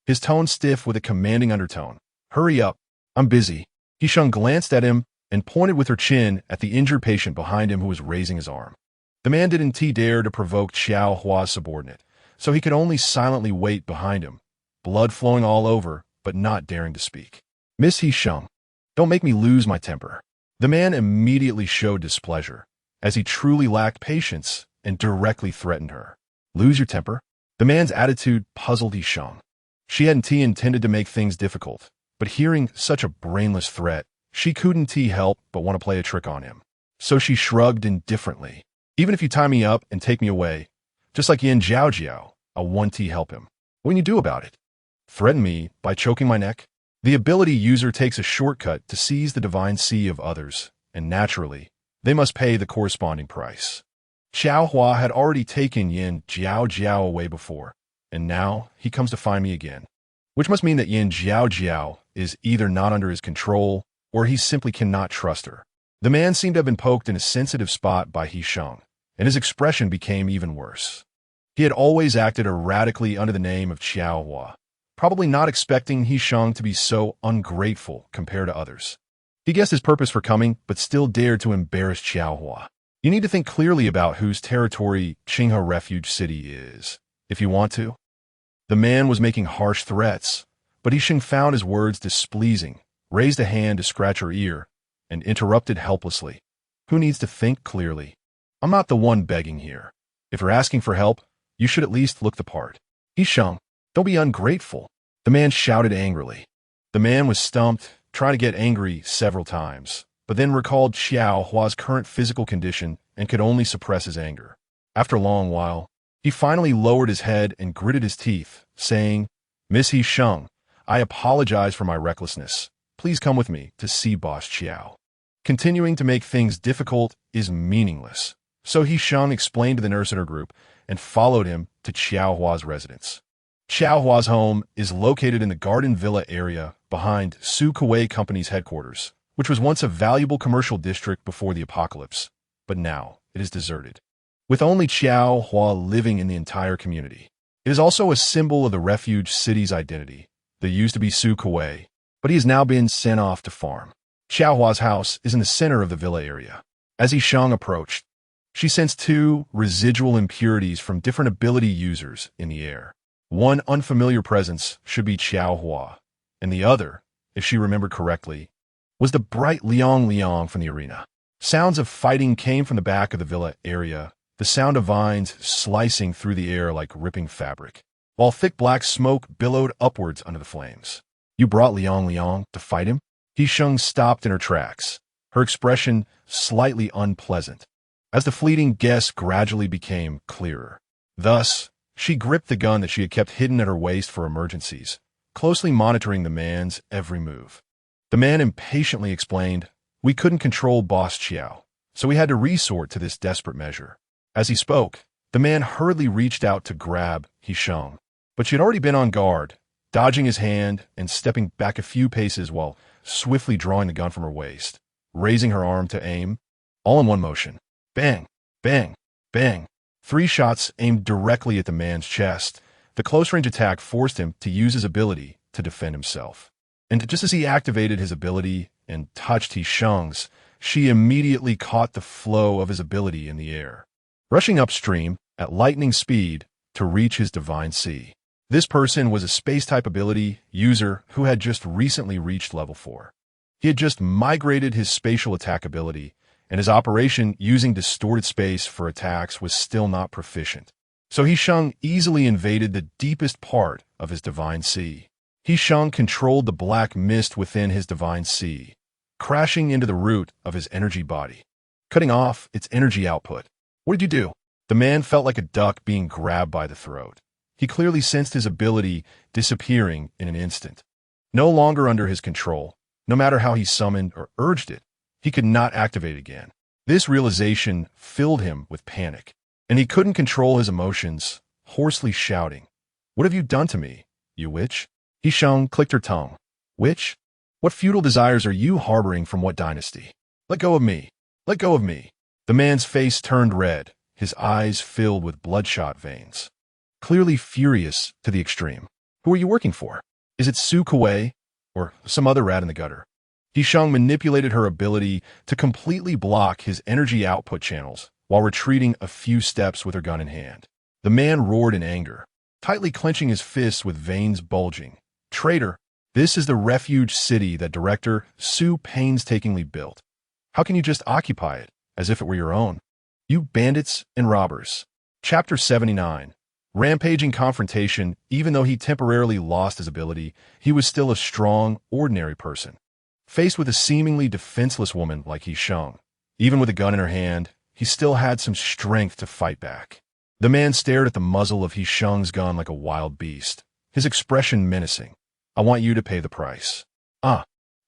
his tone stiff with a commanding undertone. Hurry up. I'm busy. He Sheng glanced at him and pointed with her chin at the injured patient behind him who was raising his arm. The man didn't dare to provoke Xiao Hua's subordinate, so he could only silently wait behind him, blood flowing all over, but not daring to speak. Miss He Sheng, don't make me lose my temper. The man immediately showed displeasure, as he truly lacked patience and directly threatened her. Lose your temper? The man's attitude puzzled He Sheng. She hadn't intended to make things difficult, but hearing such a brainless threat, she couldn't help but want to play a trick on him. So she shrugged indifferently. Even if you tie me up and take me away, just like Yin Jiao Jiao, I'll want to help him. What can you do about it? Threaten me by choking my neck? The ability user takes a shortcut to seize the divine sea of others, and naturally, they must pay the corresponding price. Xiao Hua had already taken Yin Jiao Jiao away before, and now he comes to find me again. Which must mean that Yin Jiao Jiao is either not under his control, or he simply cannot trust her. The man seemed to have been poked in a sensitive spot by He Sheng, and his expression became even worse. He had always acted erratically under the name of Xiao Hua, probably not expecting He Sheng to be so ungrateful compared to others. He guessed his purpose for coming, but still dared to embarrass Xiao Hua. You need to think clearly about whose territory Qinghe Refuge City is, if you want to. The man was making harsh threats, but He Sheng found his words displeasing, raised a hand to scratch her ear, and interrupted helplessly. Who needs to think clearly? I'm not the one begging here. If you're asking for help, you should at least look the part. He Sheng, don't be ungrateful, the man shouted angrily. The man was stumped, trying to get angry several times, but then recalled Xiao Hua's current physical condition and could only suppress his anger. After a long while, he finally lowered his head and gritted his teeth, saying, Miss He Sheng, I apologize for my recklessness. Please come with me to see Boss Xiao. Continuing to make things difficult is meaningless, so He Sheng explained to the nurse in her group and followed him to Xiao Hua's residence. Xiao Hua's home is located in the Garden Villa area behind Su Kuei Company's headquarters, which was once a valuable commercial district before the apocalypse, but now it is deserted, with only Xiao Hua living in the entire community. It is also a symbol of the refuge city's identity. There used to be Su Kuei, but he has now been sent off to farm. Xiao Hua's house is in the center of the villa area. As He Sheng approached, she sensed two residual impurities from different ability users in the air. One unfamiliar presence should be Xiao Hua, and the other, if she remembered correctly, was the bright Liang Liang from the arena. Sounds of fighting came from the back of the villa area, the sound of vines slicing through the air like ripping fabric, while thick black smoke billowed upwards under the flames. You brought Liang Liang to fight him? He Sheng stopped in her tracks, her expression slightly unpleasant, as the fleeting guess gradually became clearer. Thus, she gripped the gun that she had kept hidden at her waist for emergencies, closely monitoring the man's every move. The man impatiently explained, We couldn't control Boss Xiao, so we had to resort to this desperate measure. As he spoke, the man hurriedly reached out to grab He Sheng, but she had already been on guard, dodging his hand and stepping back a few paces while swiftly drawing the gun from her waist, raising her arm to aim, all in one motion. Bang, bang, bang. 3 shots aimed directly at the man's chest. The close-range attack forced him to use his ability to defend himself. And just as he activated his ability and touched He Sheng's, she immediately caught the flow of his ability in the air, rushing upstream at lightning speed to reach his divine C. This person was a space-type ability user who had just recently reached level 4. He had just migrated his spatial attack ability, and his operation using distorted space for attacks was still not proficient. So He Sheng easily invaded the deepest part of his divine C. He Sheng controlled the black mist within his divine C, crashing into the root of his energy body, cutting off its energy output. What did you do? The man felt like a duck being grabbed by the throat. He clearly sensed his ability disappearing in an instant. No longer under his control, no matter how he summoned or urged it, he could not activate again. This realization filled him with panic, and he couldn't control his emotions, hoarsely shouting, What have you done to me, you witch? He Sheng clicked her tongue. Witch? What feudal desires are you harboring from what dynasty? Let go of me. Let go of me. The man's face turned red, his eyes filled with bloodshot veins, clearly furious to the extreme. Who are you working for? Is it Su Kuei or some other rat in the gutter? He Sheng manipulated her ability to completely block his energy output channels while retreating a few steps with her gun in hand. The man roared in anger, tightly clenching his fists with veins bulging. Traitor, this is the refuge city that Director Su painstakingly built. How can you just occupy it as if it were your own? You bandits and robbers. Chapter 79. Rampaging Confrontation. Even though he temporarily lost his ability, he was still a strong, ordinary person. Faced with a seemingly defenseless woman like He Sheng, even with a gun in her hand, he still had some strength to fight back. The man stared at the muzzle of He Sheng's gun like a wild beast, his expression menacing. I want you to pay the price.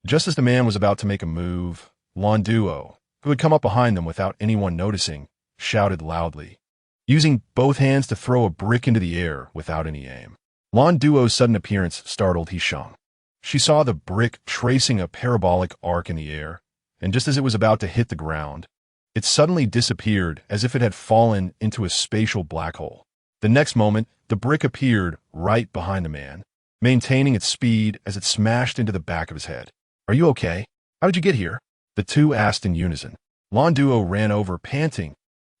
Just as the man was about to make a move, Duo, who had come up behind them without anyone noticing, shouted loudly, using both hands to throw a brick into the air without any aim. Lan Duo's sudden appearance startled He Sheng. She saw the brick tracing a parabolic arc in the air, and just as it was about to hit the ground, it suddenly disappeared as if it had fallen into a spatial black hole. The next moment, the brick appeared right behind the man, maintaining its speed as it smashed into the back of his head. "Are you okay? How did you get here?" the two asked in unison. Lan Duo ran over, panting,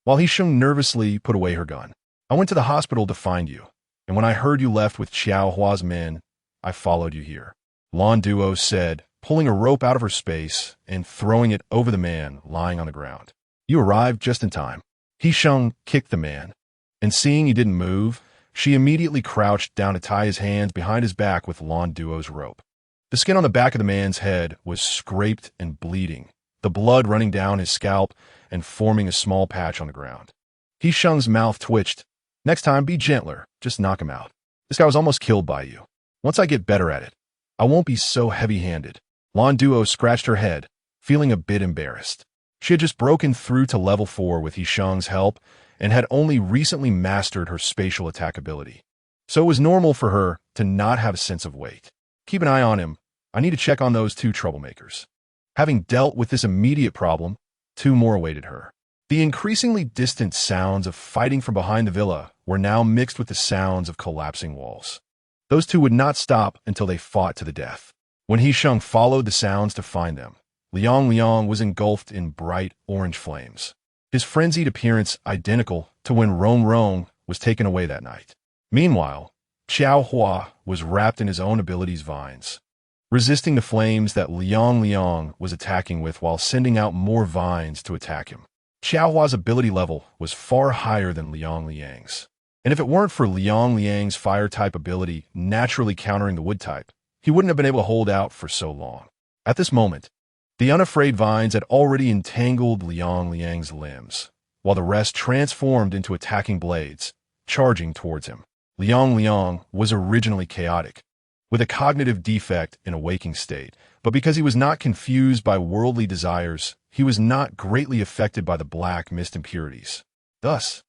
while He Sheng nervously put away her gun. "I went to the hospital to find you, and when I heard you left with Xiao Hua's men, I followed you here," Lan Duo said, pulling a rope out of her space and throwing it over the man lying on the ground. "You arrived just in time." He Sheng kicked the man, and seeing he didn't move, she immediately crouched down to tie his hands behind his back with Lan Duo's rope. The skin on the back of the man's head was scraped and bleeding, the blood running down his scalp and forming a small patch on the ground. He Sheng's mouth twitched. "Next time, be gentler. Just knock him out. This guy was almost killed by you. Once I get better at it, I won't be so heavy-handed." Lan Duo scratched her head, feeling a bit embarrassed. She had just broken through to level 4 with He Sheng's help and had only recently mastered her spatial attack ability. So it was normal for her to not have a sense of weight. "Keep an eye on him. I need to check on those two troublemakers." Having dealt with this immediate problem, two more awaited her. The increasingly distant sounds of fighting from behind the villa were now mixed with the sounds of collapsing walls. Those two would not stop until they fought to the death. When He Sheng followed the sounds to find them, Liang was engulfed in bright orange flames, his frenzied appearance identical to when Rong was taken away that night. Meanwhile, Xiao Hua was wrapped in his own ability's vines, resisting the flames that Liang was attacking with while sending out more vines to attack him. Xiao Hua's ability level was far higher than Liang's, and if it weren't for Liang's fire-type ability naturally countering the wood-type, he wouldn't have been able to hold out for so long. At this moment, the unafraid vines had already entangled Liang's limbs, while the rest transformed into attacking blades, charging towards him. Liang was originally chaotic, with a cognitive defect in a waking state, but because he was not confused by worldly desires, he was not greatly affected by the black mist impurities. Thus,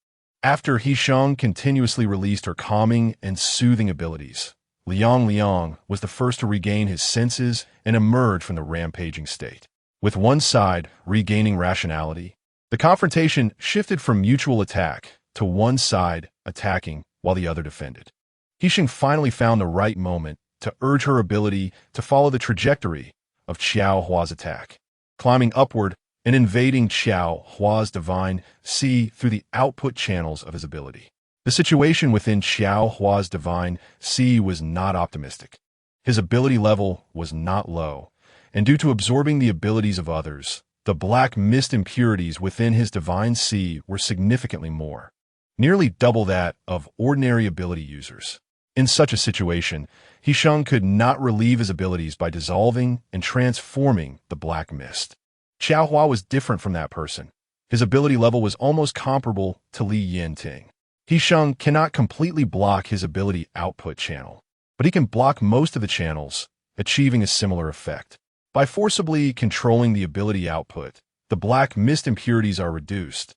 after He Sheng continuously released her calming and soothing abilities, Liang was the first to regain his senses and emerge from the rampaging state. With one side regaining rationality, the confrontation shifted from mutual attack to one side attacking while the other defended. He Sheng finally found the right moment to urge her ability to follow the trajectory of Xiao Hua's attack, climbing upward and invading Xiao Hua's divine Qi through the output channels of his ability. The situation within Xiao Hua's divine Qi was not optimistic. His ability level was not low, and due to absorbing the abilities of others, the black mist impurities within his divine Qi were significantly more, nearly double that of ordinary ability users. In such a situation, He Sheng could not relieve his abilities by dissolving and transforming the black mist. Xiao Hua was different from that person. His ability level was almost comparable to Yanting. He Sheng cannot completely block his ability output channel, but he can block most of the channels, achieving a similar effect. By forcibly controlling the ability output, the black mist impurities are reduced,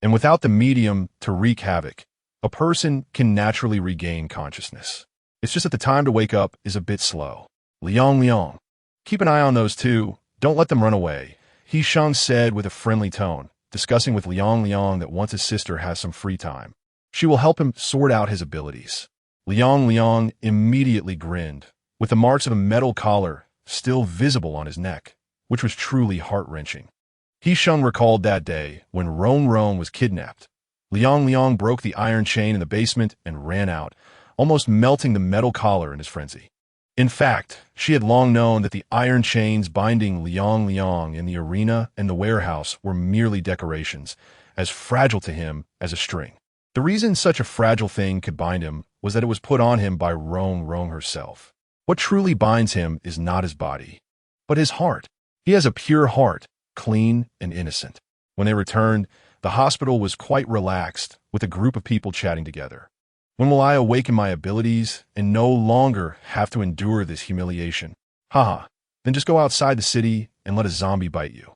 and without the medium to wreak havoc, a person can naturally regain consciousness. It's just that the time to wake up is a bit slow. Liang, keep an eye on those two. Don't let them run away, He Sheng said with a friendly tone, discussing with Liang that once his sister has some free time, she will help him sort out his abilities. Liang immediately grinned, with the marks of a metal collar still visible on his neck, which was truly heart-wrenching. He Sheng recalled that day when Rong was kidnapped. Liang broke the iron chain in the basement and ran out, almost melting the metal collar in his frenzy. In fact, she had long known that the iron chains binding Liang in the arena and the warehouse were merely decorations, as fragile to him as a string. The reason such a fragile thing could bind him was that it was put on him by Rong herself. What truly binds him is not his body, but his heart. He has a pure heart, clean and innocent. When they returned, the hospital was quite relaxed, with a group of people chatting together. When will I awaken my abilities and no longer have to endure this humiliation? Haha, then just go outside the city and let a zombie bite you.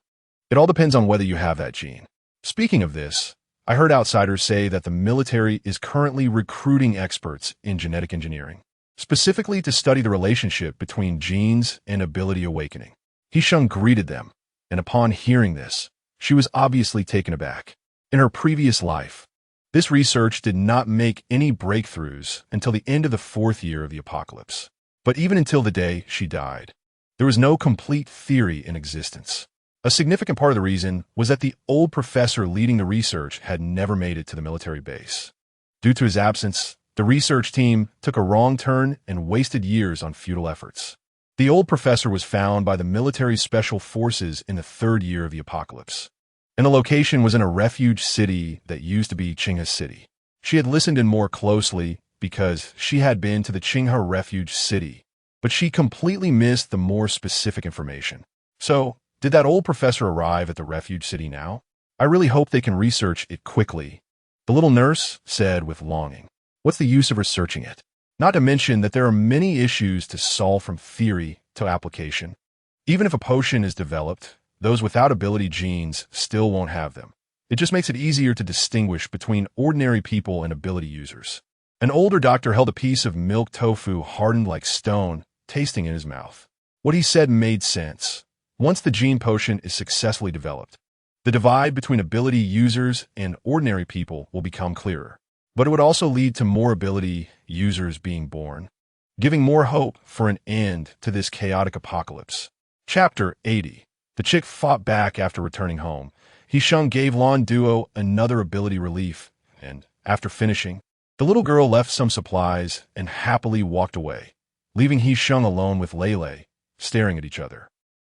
It all depends on whether you have that gene. Speaking of this, I heard outsiders say that the military is currently recruiting experts in genetic engineering, specifically to study the relationship between genes and ability awakening. He Sheng greeted them, and upon hearing this, she was obviously taken aback. In her previous life, this research did not make any breakthroughs until the end of the 4th year of the apocalypse. But even until the day she died, there was no complete theory in existence. A significant part of the reason was that the old professor leading the research had never made it to the military base. Due to his absence, the research team took a wrong turn and wasted years on futile efforts. The old professor was found by the military special forces in the 3rd year of the apocalypse, and the location was in a refuge city that used to be Qinghe City. She had listened in more closely because she had been to the Qinghe refuge city, but she completely missed the more specific information. So, did that old professor arrive at the refuge city now? I really hope they can research it quickly, the little nurse said with longing. What's the use of researching it? Not to mention that there are many issues to solve from theory to application. Even if a potion is developed, those without ability genes still won't have them. It just makes it easier to distinguish between ordinary people and ability users. An older doctor held a piece of milk tofu hardened like stone, tasting in his mouth. What he said made sense. Once the gene potion is successfully developed, the divide between ability users and ordinary people will become clearer. But it would also lead to more ability users being born, giving more hope for an end to this chaotic apocalypse. Chapter 80. The chick fought back after returning home. He Sheng gave Lan Duo another ability relief, and after finishing, the little girl left some supplies and happily walked away, leaving He Sheng alone with Lele, staring at each other.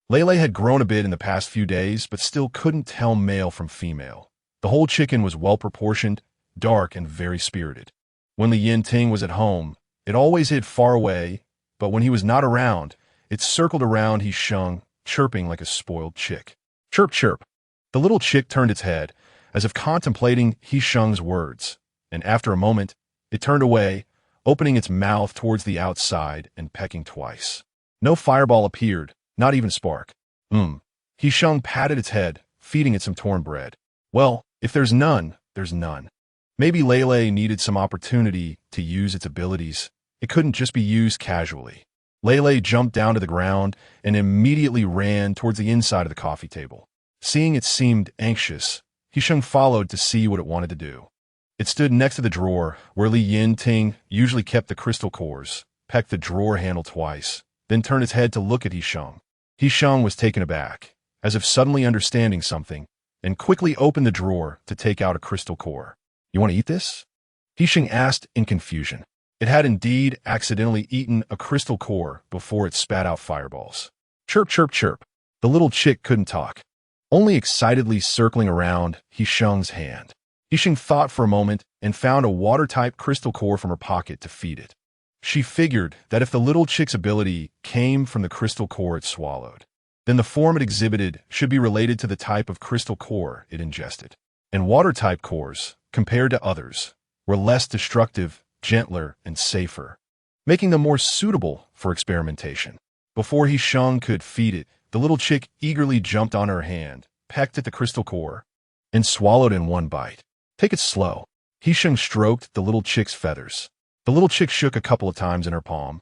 Lele had grown a bit in the past few days, but still couldn't tell male from female. The whole chicken was well-proportioned, dark, and very spirited. When the Yanting was at home, it always hid far away, but when he was not around, it circled around He Sheng, chirping like a spoiled chick. Chirp, chirp. The little chick turned its head, as if contemplating He Sheng's words, and after a moment, it turned away, opening its mouth towards the outside and pecking twice. No fireball appeared, not even spark. He Sheng patted its head, feeding it some torn bread. Well, if there's none, there's none. Maybe Lele needed some opportunity to use its abilities. It couldn't just be used casually. Lele jumped down to the ground and immediately ran towards the inside of the coffee table. Seeing it seemed anxious, He Sheng followed to see what it wanted to do. It stood next to the drawer where Li Yanting usually kept the crystal cores, pecked the drawer handle twice, then turned its head to look at He Sheng. He Sheng was taken aback, as if suddenly understanding something, and quickly opened the drawer to take out a crystal core. You want to eat this? He Sheng asked in confusion. It had indeed accidentally eaten a crystal core before it spat out fireballs. Chirp, chirp, chirp. The little chick couldn't talk, only excitedly circling around He Sheng's hand. He Sheng thought for a moment and found a water-type crystal core from her pocket to feed it. She figured that if the little chick's ability came from the crystal core it swallowed, then the form it exhibited should be related to the type of crystal core it ingested. And water-type cores, compared to others, were less destructive, gentler, and safer, making them more suitable for experimentation. Before He Sheng could feed it, the little chick eagerly jumped on her hand, pecked at the crystal core, and swallowed in one bite. Take it slow. He Sheng stroked the little chick's feathers. The little chick shook a couple of times in her palm,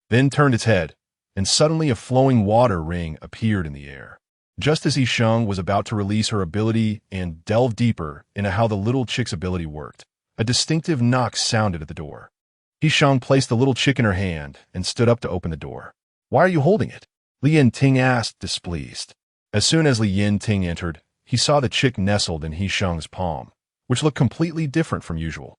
then turned its head, and suddenly a flowing water ring appeared in the air. Just as He Sheng was about to release her ability and delve deeper into how the little chick's ability worked, a distinctive knock sounded at the door. He Sheng placed the little chick in her hand and stood up to open the door. Why are you holding it? Li Yanting asked, displeased. As soon as Li Yanting entered, he saw the chick nestled in He Sheng's palm, which looked completely different from usual,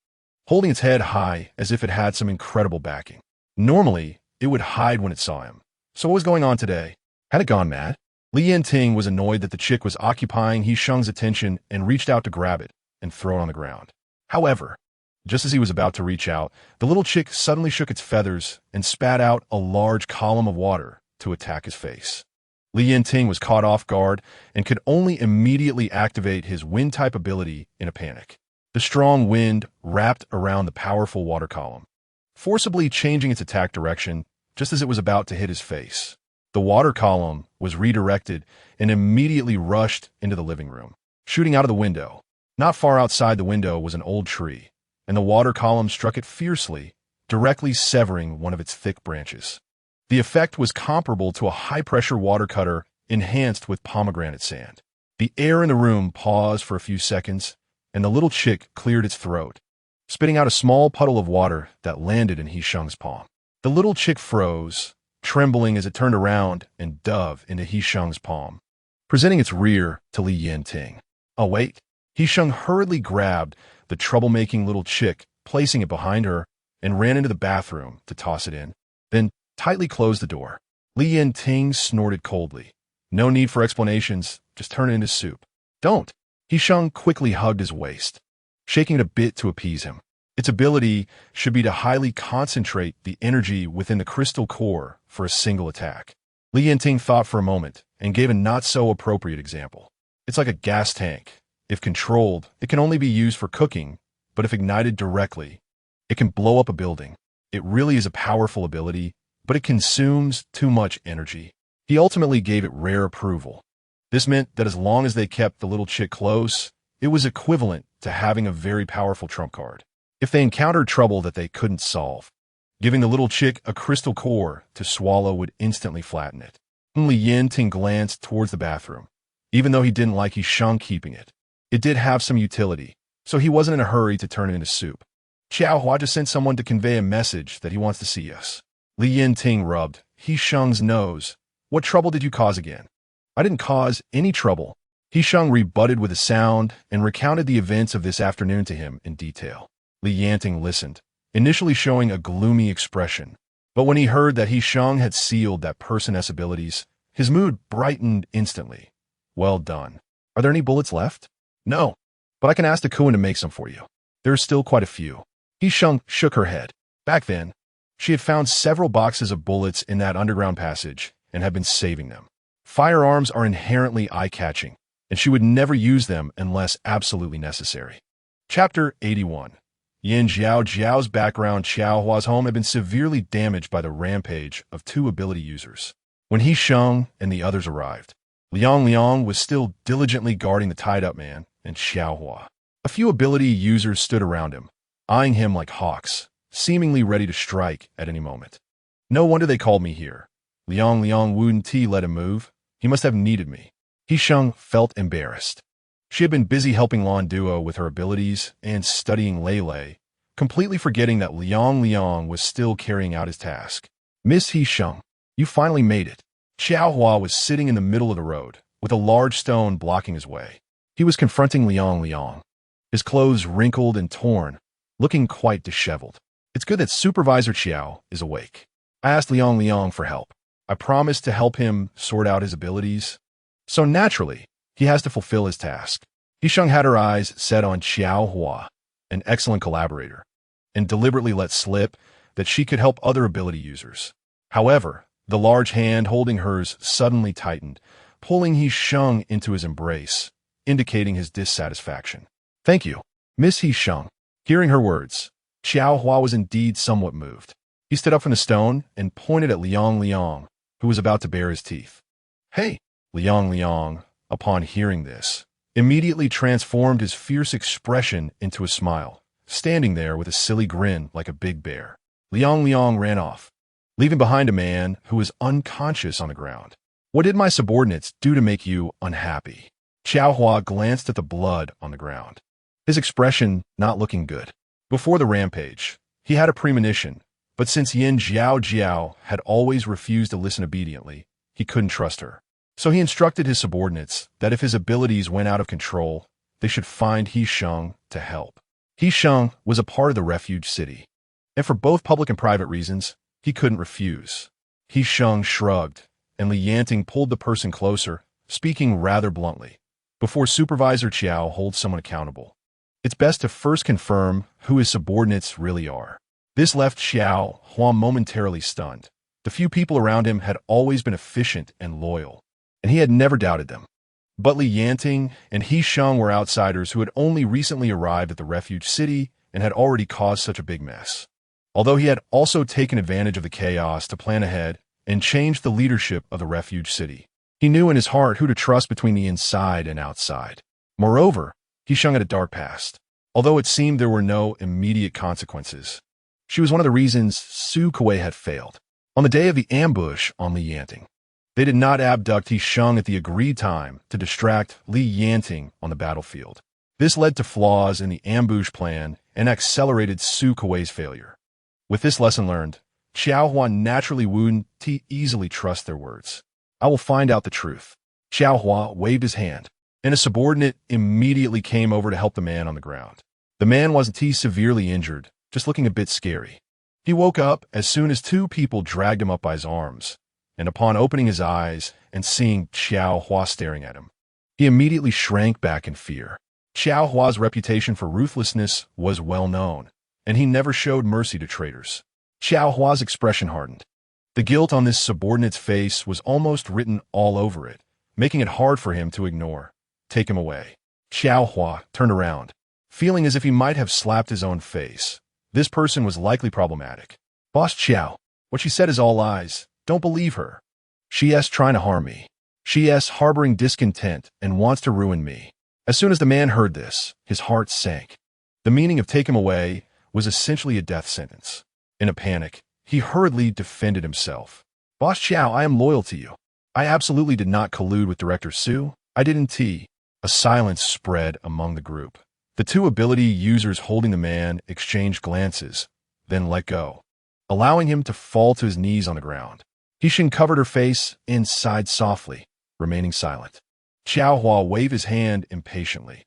holding its head high as if it had some incredible backing. Normally, it would hide when it saw him. So what was going on today? Had it gone mad? Li Yanting was annoyed that the chick was occupying He Sheng's attention and reached out to grab it and throw it on the ground. However, just as he was about to reach out, the little chick suddenly shook its feathers and spat out a large column of water to attack his face. Li Yanting was caught off guard and could only immediately activate his wind-type ability in a panic. The strong wind wrapped around the powerful water column, forcibly changing its attack direction just as it was about to hit his face. The water column was redirected and immediately rushed into the living room, shooting out of the window. Not far outside the window was an old tree, and the water column struck it fiercely, directly severing one of its thick branches. The effect was comparable to a high-pressure water cutter enhanced with pomegranate sand. The air in the room paused for a few seconds, and the little chick cleared its throat, spitting out a small puddle of water that landed in He Sheng's palm. The little chick froze, trembling as it turned around and dove into He Sheng's palm, presenting its rear to Yanting. Oh wait, He Sheng hurriedly grabbed the troublemaking little chick, placing it behind her, and ran into the bathroom to toss it in, then tightly closed the door. Yanting snorted coldly. No need for explanations, just turn it into soup. Don't. He Sheng quickly hugged his waist, shaking it a bit to appease him. Its ability should be to highly concentrate the energy within the crystal core for a single attack. Yanting thought for a moment and gave a not-so-appropriate example. It's like a gas tank. If controlled, it can only be used for cooking, but if ignited directly, it can blow up a building. It really is a powerful ability, but it consumes too much energy. He ultimately gave it rare approval. This meant that as long as they kept the little chick close, it was equivalent to having a very powerful trump card. If they encountered trouble that they couldn't solve, giving the little chick a crystal core to swallow would instantly flatten it. Yanting glanced towards the bathroom. Even though he didn't like He Sheng keeping it, it did have some utility, so he wasn't in a hurry to turn it into soup. Xiaohua just sent someone to convey a message that he wants to see us. Yanting rubbed He Sheng's nose. What trouble did you cause again? I didn't cause any trouble. He Sheng rebutted with a sound and recounted the events of this afternoon to him in detail. Yanting listened, initially showing a gloomy expression, but when he heard that He Sheng had sealed that person's abilities, his mood brightened instantly. Well done. Are there any bullets left? No, but I can ask the Kuan to make some for you. There are still quite a few. He Sheng shook her head. Back then, she had found several boxes of bullets in that underground passage and had been saving them. Firearms are inherently eye-catching, and she would never use them unless absolutely necessary. Chapter 81. Yin Jiao Jiao's background. Xiaohua's home had been severely damaged by the rampage of two ability users. When He Sheng and the others arrived, Liang was still diligently guarding the tied-up man and Xiaohua. A few ability users stood around him, eyeing him like hawks, seemingly ready to strike at any moment. No wonder they called me here. Liang wouldn't let him move. He must have needed me. He Sheng felt embarrassed. She had been busy helping Lan Duo with her abilities and studying Lei, completely forgetting that Liang was still carrying out his task. Miss He Sheng, you finally made it. Xiaohua was sitting in the middle of the road, with a large stone blocking his way. He was confronting Liang, his clothes wrinkled and torn, looking quite disheveled. It's good that Supervisor Qiao is awake. I asked Liang for help. I promised to help him sort out his abilities. So naturally, he has to fulfill his task. He Sheng had her eyes set on Xiaohua, an excellent collaborator, and deliberately let slip that she could help other ability users. However, the large hand holding hers suddenly tightened, pulling He Sheng into his embrace, indicating his dissatisfaction. Thank you, Miss He Sheng. Hearing her words, Xiaohua was indeed somewhat moved. He stood up from the stone and pointed at Liang, who was about to bare his teeth. Hey! Liang, upon hearing this, immediately transformed his fierce expression into a smile, standing there with a silly grin like a big bear. Liang ran off, leaving behind a man who was unconscious on the ground. What did my subordinates do to make you unhappy? Xiaohua glanced at the blood on the ground, his expression not looking good. Before the rampage, he had a premonition, but since Yin Jiao had always refused to listen obediently, he couldn't trust her. So he instructed his subordinates that if his abilities went out of control, they should find He Sheng to help. He Sheng was a part of the refuge city, and for both public and private reasons, he couldn't refuse. He Sheng shrugged, and Yanting pulled the person closer, speaking rather bluntly. Before Supervisor Qiao holds someone accountable, it's best to first confirm who his subordinates really are. This left Xiaohua momentarily stunned. The few people around him had always been efficient and loyal, and he had never doubted them. But Yanting and He Sheng were outsiders who had only recently arrived at the refuge city and had already caused such a big mess. Although he had also taken advantage of the chaos to plan ahead and change the leadership of the refuge city, he knew in his heart who to trust between the inside and outside. Moreover, He Sheng had a dark past, although it seemed there were no immediate consequences. She was one of the reasons Su Kuei had failed. On the day of the ambush on Li Yanting, they did not abduct He Sheng at the agreed time to distract Li Yanting on the battlefield. This led to flaws in the ambush plan and accelerated Su Kuei's failure. With this lesson learned, Xiao Hua naturally wouldn't easily trust their words. I will find out the truth. Xiao Hua waved his hand, and a subordinate immediately came over to help the man on the ground. The man wasn't severely injured, just looking a bit scary. He woke up as soon as two people dragged him up by his arms, and upon opening his eyes and seeing Xiao Hua staring at him, he immediately shrank back in fear. Xiao Hua's reputation for ruthlessness was well known, and he never showed mercy to traitors. Xiao Hua's expression hardened. The guilt on this subordinate's face was almost written all over it, making it hard for him to ignore. Take him away. Xiao Hua turned around, feeling as if he might have slapped his own face. This person was likely problematic. Boss Xiao, what she said is all lies. Don't believe her. She's trying to harm me. She's harboring discontent and wants to ruin me. As soon as the man heard this, his heart sank. The meaning of take him away was essentially a death sentence. In a panic, he hurriedly defended himself. Boss Xiao, I am loyal to you. I absolutely did not collude with Director Su. I didn't. A silence spread among the group. The two ability users holding the man exchanged glances, then let go, allowing him to fall to his knees on the ground. He Sheng covered her face and sighed softly, remaining silent. Xiao Hua waved his hand impatiently.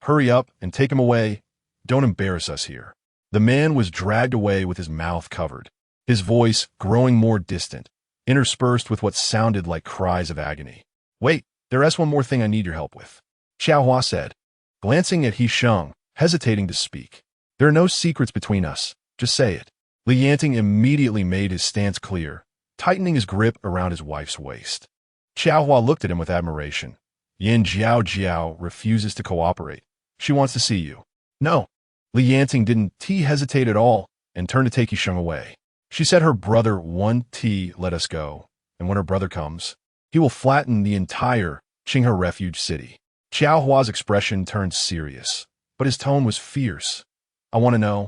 Hurry up and take him away. Don't embarrass us here. The man was dragged away with his mouth covered, his voice growing more distant, interspersed with what sounded like cries of agony. Wait, there's one more thing I need your help with, Xiao Hua said, glancing at He Sheng, hesitating to speak. There are no secrets between us. Just say it. Li Yanting immediately made his stance clear, tightening his grip around his wife's waist. Xiao Hua looked at him with admiration. Yin Jiao refuses to cooperate. She wants to see you. No. Li Yanting didn't hesitate at all and turned to take He Sheng away. She said her brother won't let us go, and when her brother comes, he will flatten the entire Qinghe refuge city. Xiao Hua's expression turned serious, but his tone was fierce. I want to know,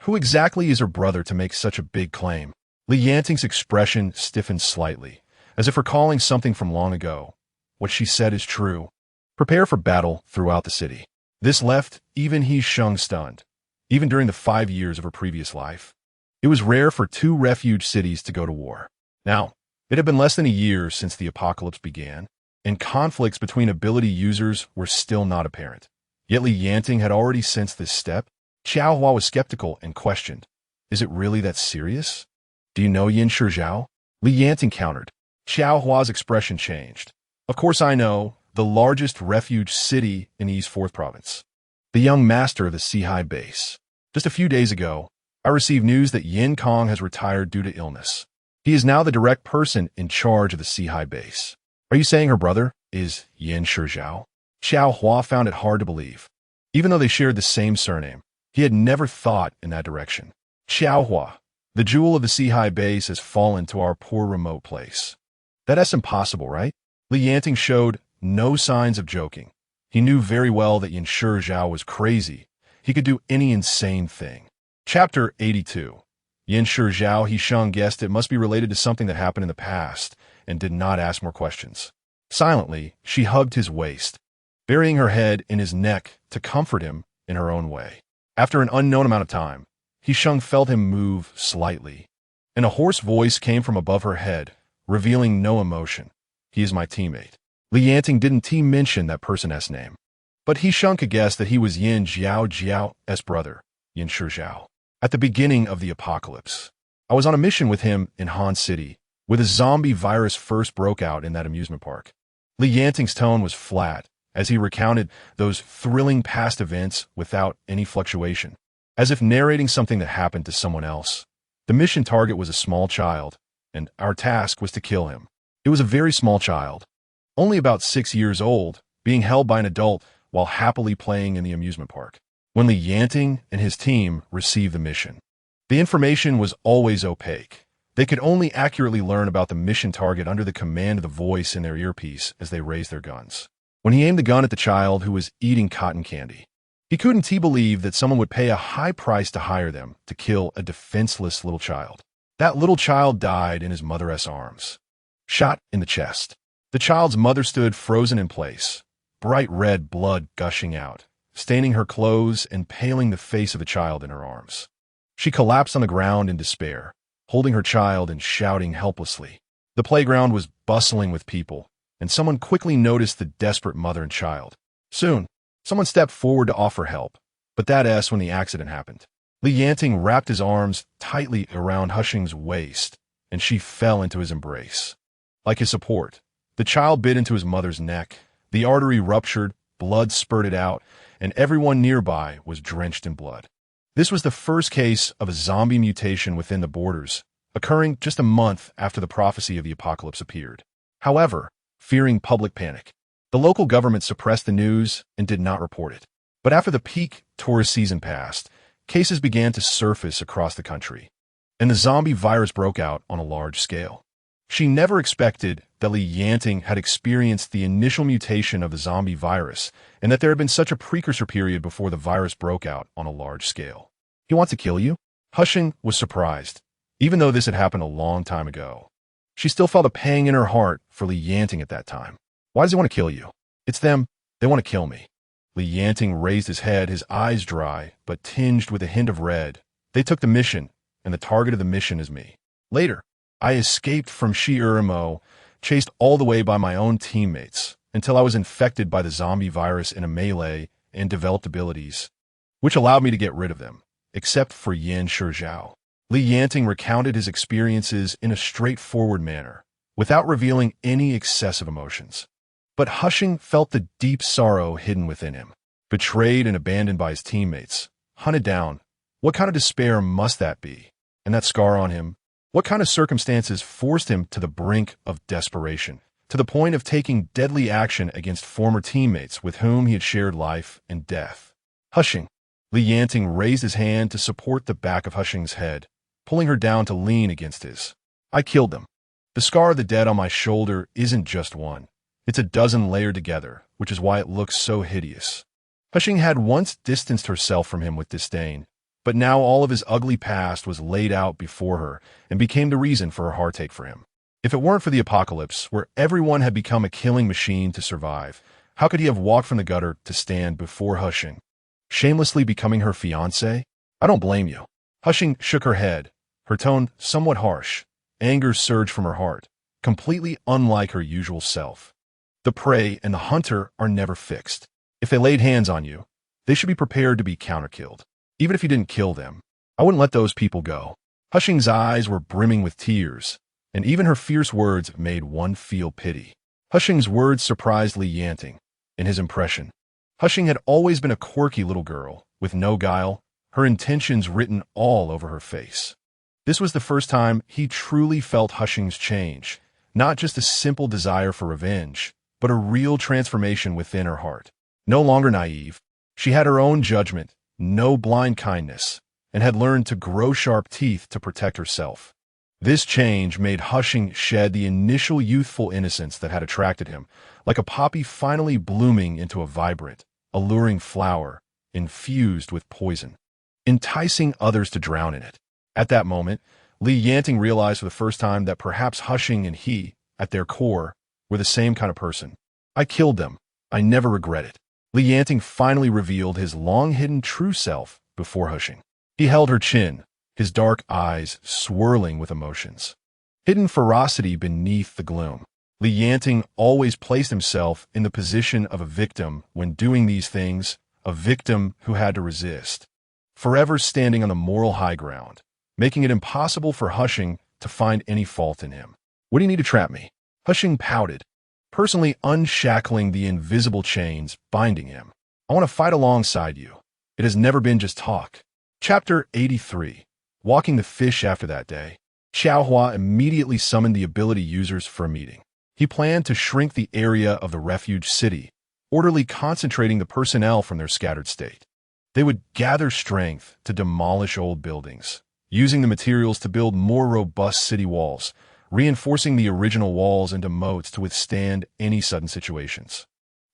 who exactly is her brother to make such a big claim? Li Yanting's expression stiffened slightly, as if recalling something from long ago. What she said is true. Prepare for battle throughout the city. This left even He Sheng stunned. Even during the 5 years of her previous life, it was rare for two refuge cities to go to war. Now, it had been less than a year since the apocalypse began, and conflicts between ability users were still not apparent. Yet Li Yanting had already sensed this step. Xiao Hua was skeptical and questioned, is it really that serious? Do you know Yin Shizhao? Li Yanting countered. Xiao Hua's expression changed. Of course I know, the largest refuge city in East 4th Province. The young master of the Sihai base. Just a few days ago, I received news that Yin Kong has retired due to illness. He is now the direct person in charge of the Sihai base. Are you saying her brother is Yin Shizhao? Xiao Hua found it hard to believe. Even though they shared the same surname, he had never thought in that direction. Xiao Hua, the jewel of the Sihai base has fallen to our poor remote place. That's impossible, right? Li Yanting showed no signs of joking. He knew very well that Yin Shizhao was crazy. He could do any insane thing. Chapter 82. Yin Shizhao He Sheng guessed it must be related to something that happened in the past and did not ask more questions. Silently, she hugged his waist, burying her head in his neck to comfort him in her own way. After an unknown amount of time, He Sheng felt him move slightly, and a hoarse voice came from above her head, revealing no emotion. He is my teammate. Li Yanting didn't mention that person's name, but He Sheng could guess that he was Yin Jiao's brother, Yin Shizhao. At the beginning of the apocalypse, I was on a mission with him in Han City, where the zombie virus first broke out in that amusement park. Li Yanting's tone was flat as he recounted those thrilling past events without any fluctuation, as if narrating something that happened to someone else. The mission target was a small child, and our task was to kill him. It was a very small child, only about 6 years old, being held by an adult while happily playing in the amusement park. When Li Yanting and his team received the mission, the information was always opaque. They could only accurately learn about the mission target under the command of the voice in their earpiece as they raised their guns. When he aimed the gun at the child who was eating cotton candy, He couldn't believe that someone would pay a high price to hire them to kill a defenseless little child. That little child died in his mother's arms, shot in the chest. The child's mother stood frozen in place, bright red blood gushing out, staining her clothes and paling the face of the child in her arms. She collapsed on the ground in despair, holding her child and shouting helplessly. The playground was bustling with people, and someone quickly noticed the desperate mother and child. Soon, someone stepped forward to offer help, but that's when the accident happened. Yanting wrapped his arms tightly around He Sheng's waist, and she fell into his embrace. Like his support, the child bit into his mother's neck, the artery ruptured, blood spurted out, and everyone nearby was drenched in blood. This was the first case of a zombie mutation within the borders, occurring just a month after the prophecy of the apocalypse appeared. However, fearing public panic, the local government suppressed the news and did not report it. But after the peak tourist season passed, cases began to surface across the country, and the zombie virus broke out on a large scale. She never expected that Yanting had experienced the initial mutation of the zombie virus, and that there had been such a precursor period before the virus broke out on a large scale. He wants to kill you? He Sheng was surprised, even though this had happened a long time ago. She still felt a pang in her heart for Yanting at that time. Why does he want to kill you? It's them. They want to kill me. Yanting raised his head, his eyes dry, but tinged with a hint of red. They took the mission, and the target of the mission is me. Later, I escaped from Zermo, chased all the way by my own teammates, until I was infected by the zombie virus in a melee and developed abilities, which allowed me to get rid of them, except for Yan Shizhao. Yanting recounted his experiences in a straightforward manner, without revealing any excessive emotions. But He Sheng felt the deep sorrow hidden within him. Betrayed and abandoned by his teammates, hunted down, what kind of despair must that be? And that scar on him, what kind of circumstances forced him to the brink of desperation, to the point of taking deadly action against former teammates with whom he had shared life and death? He Sheng. Yanting raised his hand to support the back of He Sheng's head, pulling her down to lean against his. I killed them. The scar of the dead on my shoulder isn't just one. It's a dozen layered together, which is why it looks so hideous. He Sheng had once distanced herself from him with disdain, but now all of his ugly past was laid out before her and became the reason for her heartache for him. If it weren't for the apocalypse, where everyone had become a killing machine to survive, how could he have walked from the gutter to stand before He Sheng, shamelessly becoming her fiancé? I don't blame you. He Sheng shook her head, her tone somewhat harsh. Anger surged from her heart, completely unlike her usual self. The prey and the hunter are never fixed. If they laid hands on you, they should be prepared to be counterkilled. Even if you didn't kill them, I wouldn't let those people go. He Sheng's eyes were brimming with tears, and even her fierce words made one feel pity. He Sheng's words surprised Yanting in his impression. He Sheng had always been a quirky little girl, with no guile, her intentions written all over her face. This was the first time he truly felt He Sheng's change, not just a simple desire for revenge, but a real transformation within her heart. No longer naive, she had her own judgment, no blind kindness, and had learned to grow sharp teeth to protect herself. This change made He Sheng shed the initial youthful innocence that had attracted him, like a poppy finally blooming into a vibrant, alluring flower infused with poison, enticing others to drown in it. At that moment, Yanting realized for the first time that perhaps He Sheng and he, at their core, were the same kind of person. I killed them. I never regret it. Yanting finally revealed his long-hidden true self before He Sheng. He held her chin, his dark eyes swirling with emotions. Hidden ferocity beneath the gloom. Yanting always placed himself in the position of a victim when doing these things, a victim who had to resist, forever standing on the moral high ground, making it impossible for He Sheng to find any fault in him. What do you need to trap me? He Sheng pouted, personally unshackling the invisible chains binding him. I want to fight alongside you. It has never been just talk. Chapter 83. Walking the fish. After that day, Xiaohua immediately summoned the ability users for a meeting. He planned to shrink the area of the refuge city, orderly concentrating the personnel from their scattered state. They would gather strength to demolish old buildings, using the materials to build more robust city walls, reinforcing the original walls into moats to withstand any sudden situations.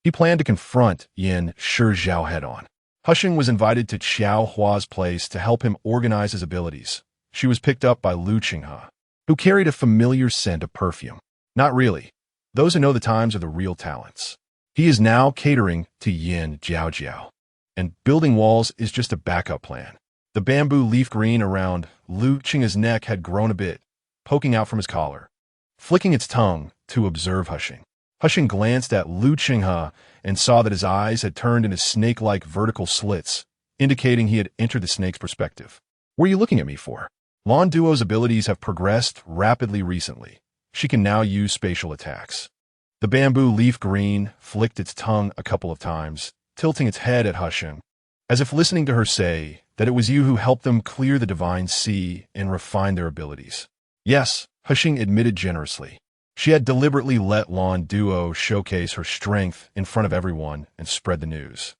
He planned to confront Yan Shizhao head-on. He Sheng was invited to Xiao Hua's place to help him organize his abilities. She was picked up by Lu Qinghe, who carried a familiar scent of perfume. Not really. Those who know the times are the real talents. He is now catering to Yin Jiao, and building walls is just a backup plan. The bamboo leaf green around Lu Qinghe's neck had grown a bit, poking out from his collar, flicking its tongue to observe He Sheng. He Sheng glanced at Lu Qinghe and saw that his eyes had turned into snake-like vertical slits, indicating he had entered the snake's perspective. What are you looking at me for? Lan Duo's abilities have progressed rapidly recently. She can now use spatial attacks. The bamboo leaf green flicked its tongue a couple of times, tilting its head at He Sheng, as if listening to her say that it was you who helped them clear the divine sea and refine their abilities. Yes, He Sheng admitted generously. She had deliberately let Lan Duo showcase her strength in front of everyone and spread the news.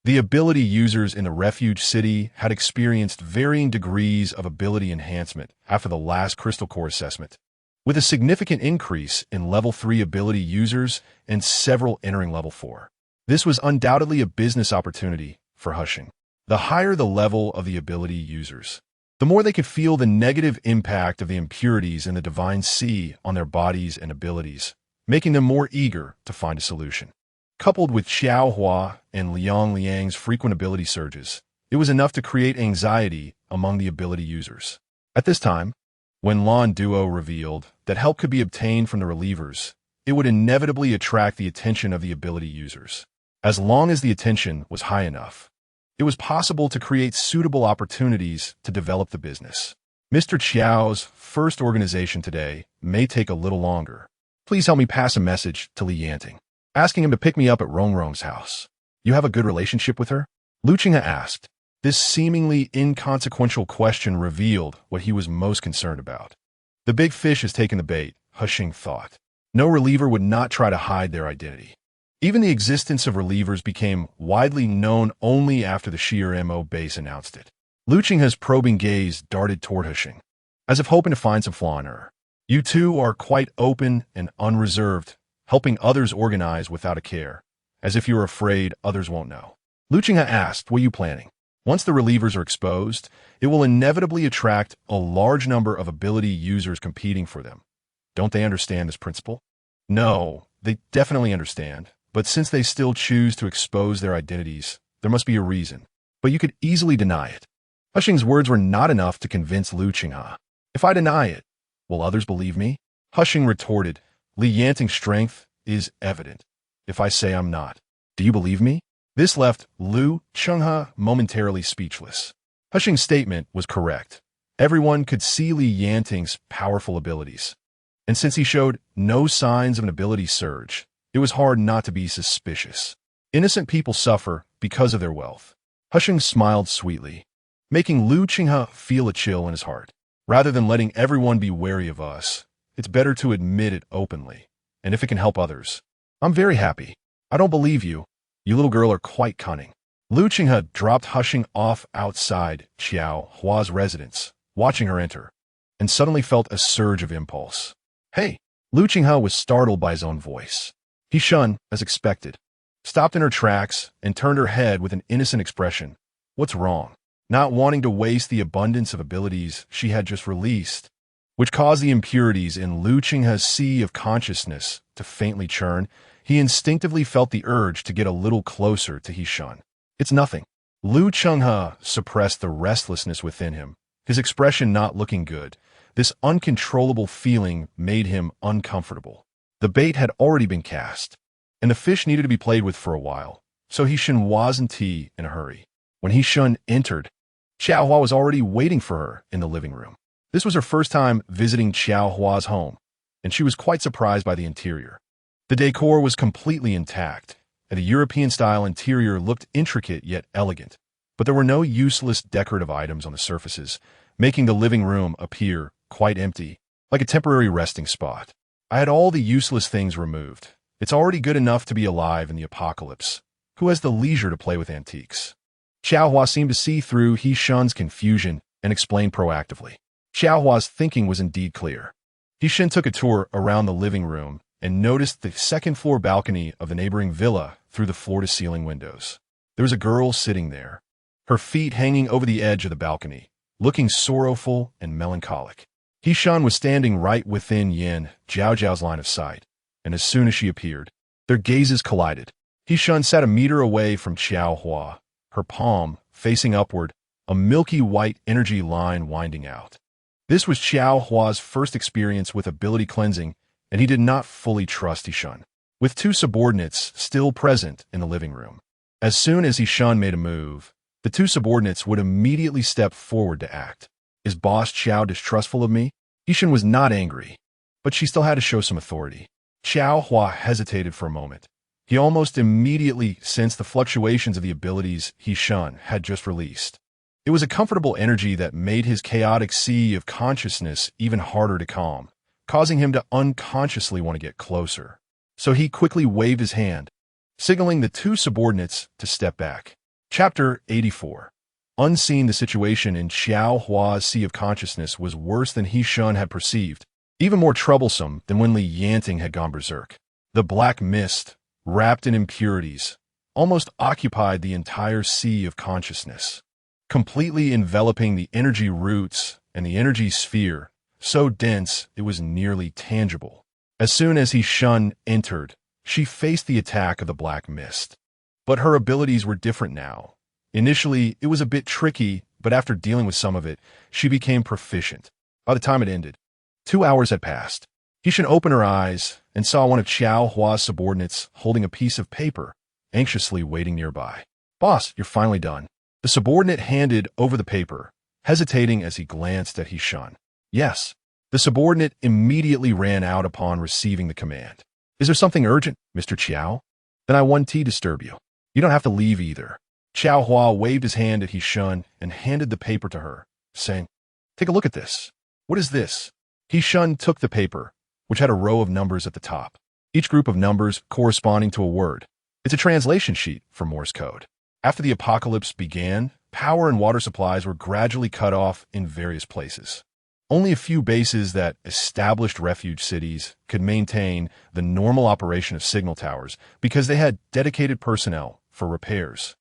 The ability users in the refuge city had experienced varying degrees of ability enhancement after the last Crystal Core assessment, with a significant increase in level 3 ability users and several entering level 4. This was undoubtedly a business opportunity for He Sheng. The higher the level of the ability users, the more they could feel the negative impact of the impurities in the divine sea on their bodies and abilities, making them more eager to find a solution. Coupled with Xiao Hua and Liang Liang's frequent ability surges, it was enough to create anxiety among the ability users. At this time, when Lan Duo revealed that help could be obtained from the relievers, it would inevitably attract the attention of the ability users. As long as the attention was high enough, it was possible to create suitable opportunities to develop the business. Mr. Qiao's first organization today may take a little longer. Please help me pass a message to Li Yanting, asking him to pick me up at Rongrong's house. You have a good relationship with her? Lu Qinghe asked. This seemingly inconsequential question revealed what he was most concerned about. The big fish has taken the bait, He Sheng thought. No reliever would not try to hide their identity. Even the existence of relievers became widely known only after the Sheer Mo base announced it. Lu Qinghe's probing gaze darted toward He Sheng, as if hoping to find some flaw in her. You two are quite open and unreserved, helping others organize without a care, as if you're afraid others won't know. Lu Qinghe asked, what are you planning? Once the relievers are exposed, it will inevitably attract a large number of ability users competing for them. Don't they understand this principle? No, they definitely understand. But since they still choose to expose their identities, there must be a reason. But you could easily deny it. He Sheng's words were not enough to convince Lu Qinghe. If I deny it, will others believe me? He Sheng retorted, Li Yanting's strength is evident. If I say I'm not, do you believe me? This left Lu Qinghe momentarily speechless. He Sheng's statement was correct. Everyone could see Li Yanting's powerful abilities. And since he showed no signs of an ability surge, it was hard not to be suspicious. Innocent people suffer because of their wealth. He Sheng smiled sweetly, making Lu Qinghe feel a chill in his heart. Rather than letting everyone be wary of us, it's better to admit it openly, and if it can help others. I'm very happy. I don't believe you. You little girl are quite cunning. Lu Qinghe dropped He Sheng off outside Xiao Hua's residence, watching her enter, and suddenly felt a surge of impulse. Hey! Lu Qinghe was startled by his own voice. He Sheng, as expected, stopped in her tracks and turned her head with an innocent expression. What's wrong? Not wanting to waste the abundance of abilities she had just released, which caused the impurities in Lu Qinghe's sea of consciousness to faintly churn, he instinctively felt the urge to get a little closer to He Sheng. It's nothing. Lu Qinghe suppressed the restlessness within him, his expression not looking good. This uncontrollable feeling made him uncomfortable. The bait had already been cast, and the fish needed to be played with for a while, so He Sheng wasn't in a hurry. When He Sheng entered, Xiao Hua was already waiting for her in the living room. This was her first time visiting Xiao Hua's home, and she was quite surprised by the interior. The decor was completely intact, and the European-style interior looked intricate yet elegant, but there were no useless decorative items on the surfaces, making the living room appear quite empty, like a temporary resting spot. I had all the useless things removed. It's already good enough to be alive in the apocalypse. Who has the leisure to play with antiques? Xiao Hua seemed to see through He Sheng's confusion and explained proactively. Xiao Hua's thinking was indeed clear. He Sheng took a tour around the living room and noticed the second-floor balcony of the neighboring villa through the floor-to-ceiling windows. There was a girl sitting there, her feet hanging over the edge of the balcony, looking sorrowful and melancholic. He Sheng was standing right within Yin Zhao's line of sight, and as soon as she appeared, their gazes collided. He Sheng sat a meter away from Xiao Hua, her palm facing upward, a milky white energy line winding out. This was Xiao Hua's first experience with ability cleansing, and he did not fully trust He Sheng. With two subordinates still present in the living room, as soon as He Sheng made a move, the two subordinates would immediately step forward to act. Is boss Xiao distrustful of me? He Sheng was not angry, but she still had to show some authority. Xiao Hua hesitated for a moment. He almost immediately sensed the fluctuations of the abilities He Sheng had just released. It was a comfortable energy that made his chaotic sea of consciousness even harder to calm, causing him to unconsciously want to get closer. So he quickly waved his hand, signaling the two subordinates to step back. Chapter 84. Unseen, the situation in Xiao Hua's sea of consciousness was worse than He Sheng had perceived, even more troublesome than when Li Yanting had gone berserk. The black mist, wrapped in impurities, almost occupied the entire sea of consciousness, completely enveloping the energy roots and the energy sphere, so dense it was nearly tangible. As soon as He Sheng entered, she faced the attack of the black mist. But her abilities were different now. Initially, it was a bit tricky, but after dealing with some of it, she became proficient. By the time it ended, 2 hours had passed. He Sheng opened her eyes and saw one of Xiao Hua's subordinates holding a piece of paper, anxiously waiting nearby. Boss, you're finally done. The subordinate handed over the paper, hesitating as he glanced at He Sheng. Yes. The subordinate immediately ran out upon receiving the command. Is there something urgent, Mr. Qiao? Then I won't disturb you. You don't have to leave either. Xiao Hua waved his hand at He Sheng and handed the paper to her, saying, Take a look at this. What is this? He Sheng took the paper, which had a row of numbers at the top, each group of numbers corresponding to a word. It's a translation sheet for Morse code. After the apocalypse began, power and water supplies were gradually cut off in various places. Only a few bases that established refuge cities could maintain the normal operation of signal towers because they had dedicated personnel for repairs.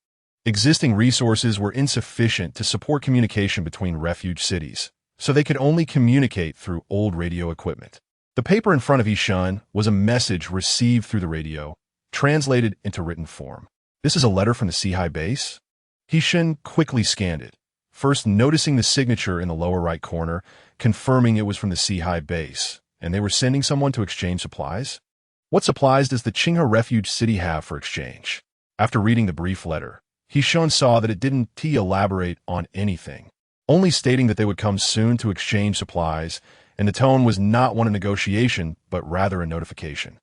Existing resources were insufficient to support communication between refuge cities, so they could only communicate through old radio equipment. The paper in front of He Sheng was a message received through the radio, translated into written form. This is a letter from the Seahai base? He Sheng quickly scanned it, first noticing the signature in the lower right corner, confirming it was from the Seahai base, and they were sending someone to exchange supplies? What supplies does the Qinghe Refuge City have for exchange? After reading the brief letter, He Sheng saw that it didn't elaborate on anything, only stating that they would come soon to exchange supplies, and the tone was not one of negotiation, but rather a notification.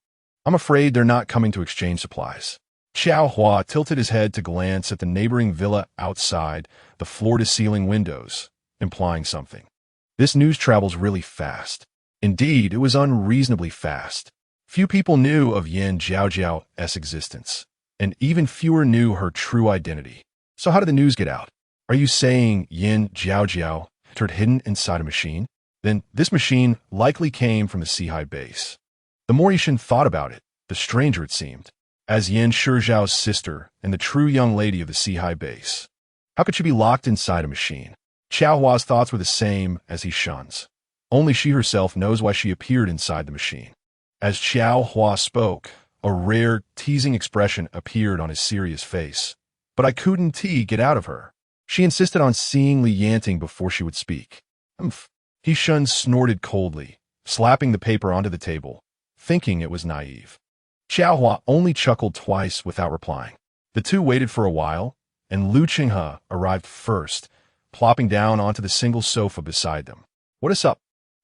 I'm afraid they're not coming to exchange supplies. Xiao Hua tilted his head to glance at the neighboring villa outside, the floor-to-ceiling windows, implying something. This news travels really fast. Indeed, it was unreasonably fast. Few people knew of Yin Zhao's existence, and even fewer knew her true identity. So how did the news get out? Are you saying Yin Zhao entered hidden inside a machine? Then this machine likely came from the Seahai base. The more He Sheng thought about it, the stranger it seemed. As Yin Shizhao's sister and the true young lady of the Seahai base, how could she be locked inside a machine? Xiao Hua's thoughts were the same as He Sheng's. Only she herself knows why she appeared inside the machine. As Xiao Hua spoke, a rare, teasing expression appeared on his serious face. But I couldn't get out of her. She insisted on seeing Li Yanting before she would speak. He Sheng snorted coldly, slapping the paper onto the table, thinking it was naive. Xiao Hua only chuckled twice without replying. The two waited for a while, and Lu Qinghe arrived first, plopping down onto the single sofa beside them. What is up?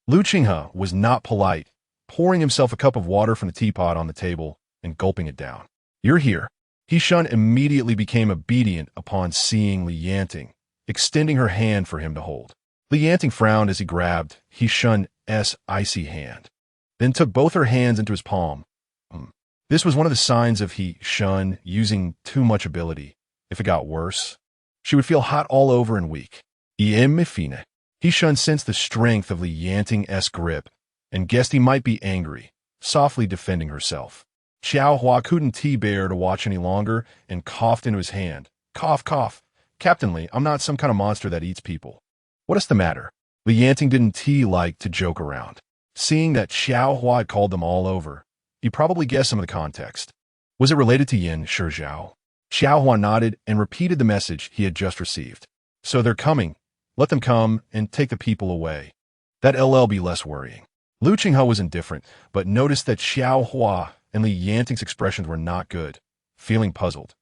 Lu Qinghe was not polite, pouring himself a cup of water from the teapot on the table and gulping it down. You're here. He Sheng immediately became obedient upon seeing Li Yanting, extending her hand for him to hold. Li Yanting frowned as he grabbed He Sheng's icy hand, then took both her hands into his palm. This was one of the signs of He Sheng using too much ability. If it got worse, she would feel hot all over and weak. He Sheng sensed the strength of Li Yanting's grip and guessed he might be angry, softly defending herself. Xiao Hua couldn't bear to watch any longer and coughed into his hand, Cough, cough. Captain Li, I'm not some kind of monster that eats people. What is the matter? Li Yanting didn't like to joke around. Seeing that Xiao Hua had called them all over, he probably guessed some of the context. Was it related to Yin Shizhao? Xiao Hua nodded and repeated the message he had just received. So they're coming. Let them come and take the people away. That'll be less worrying. Lu Qinghe was indifferent, but noticed that Xiao Hua and Li Yanting's expressions were not good. Feeling puzzled.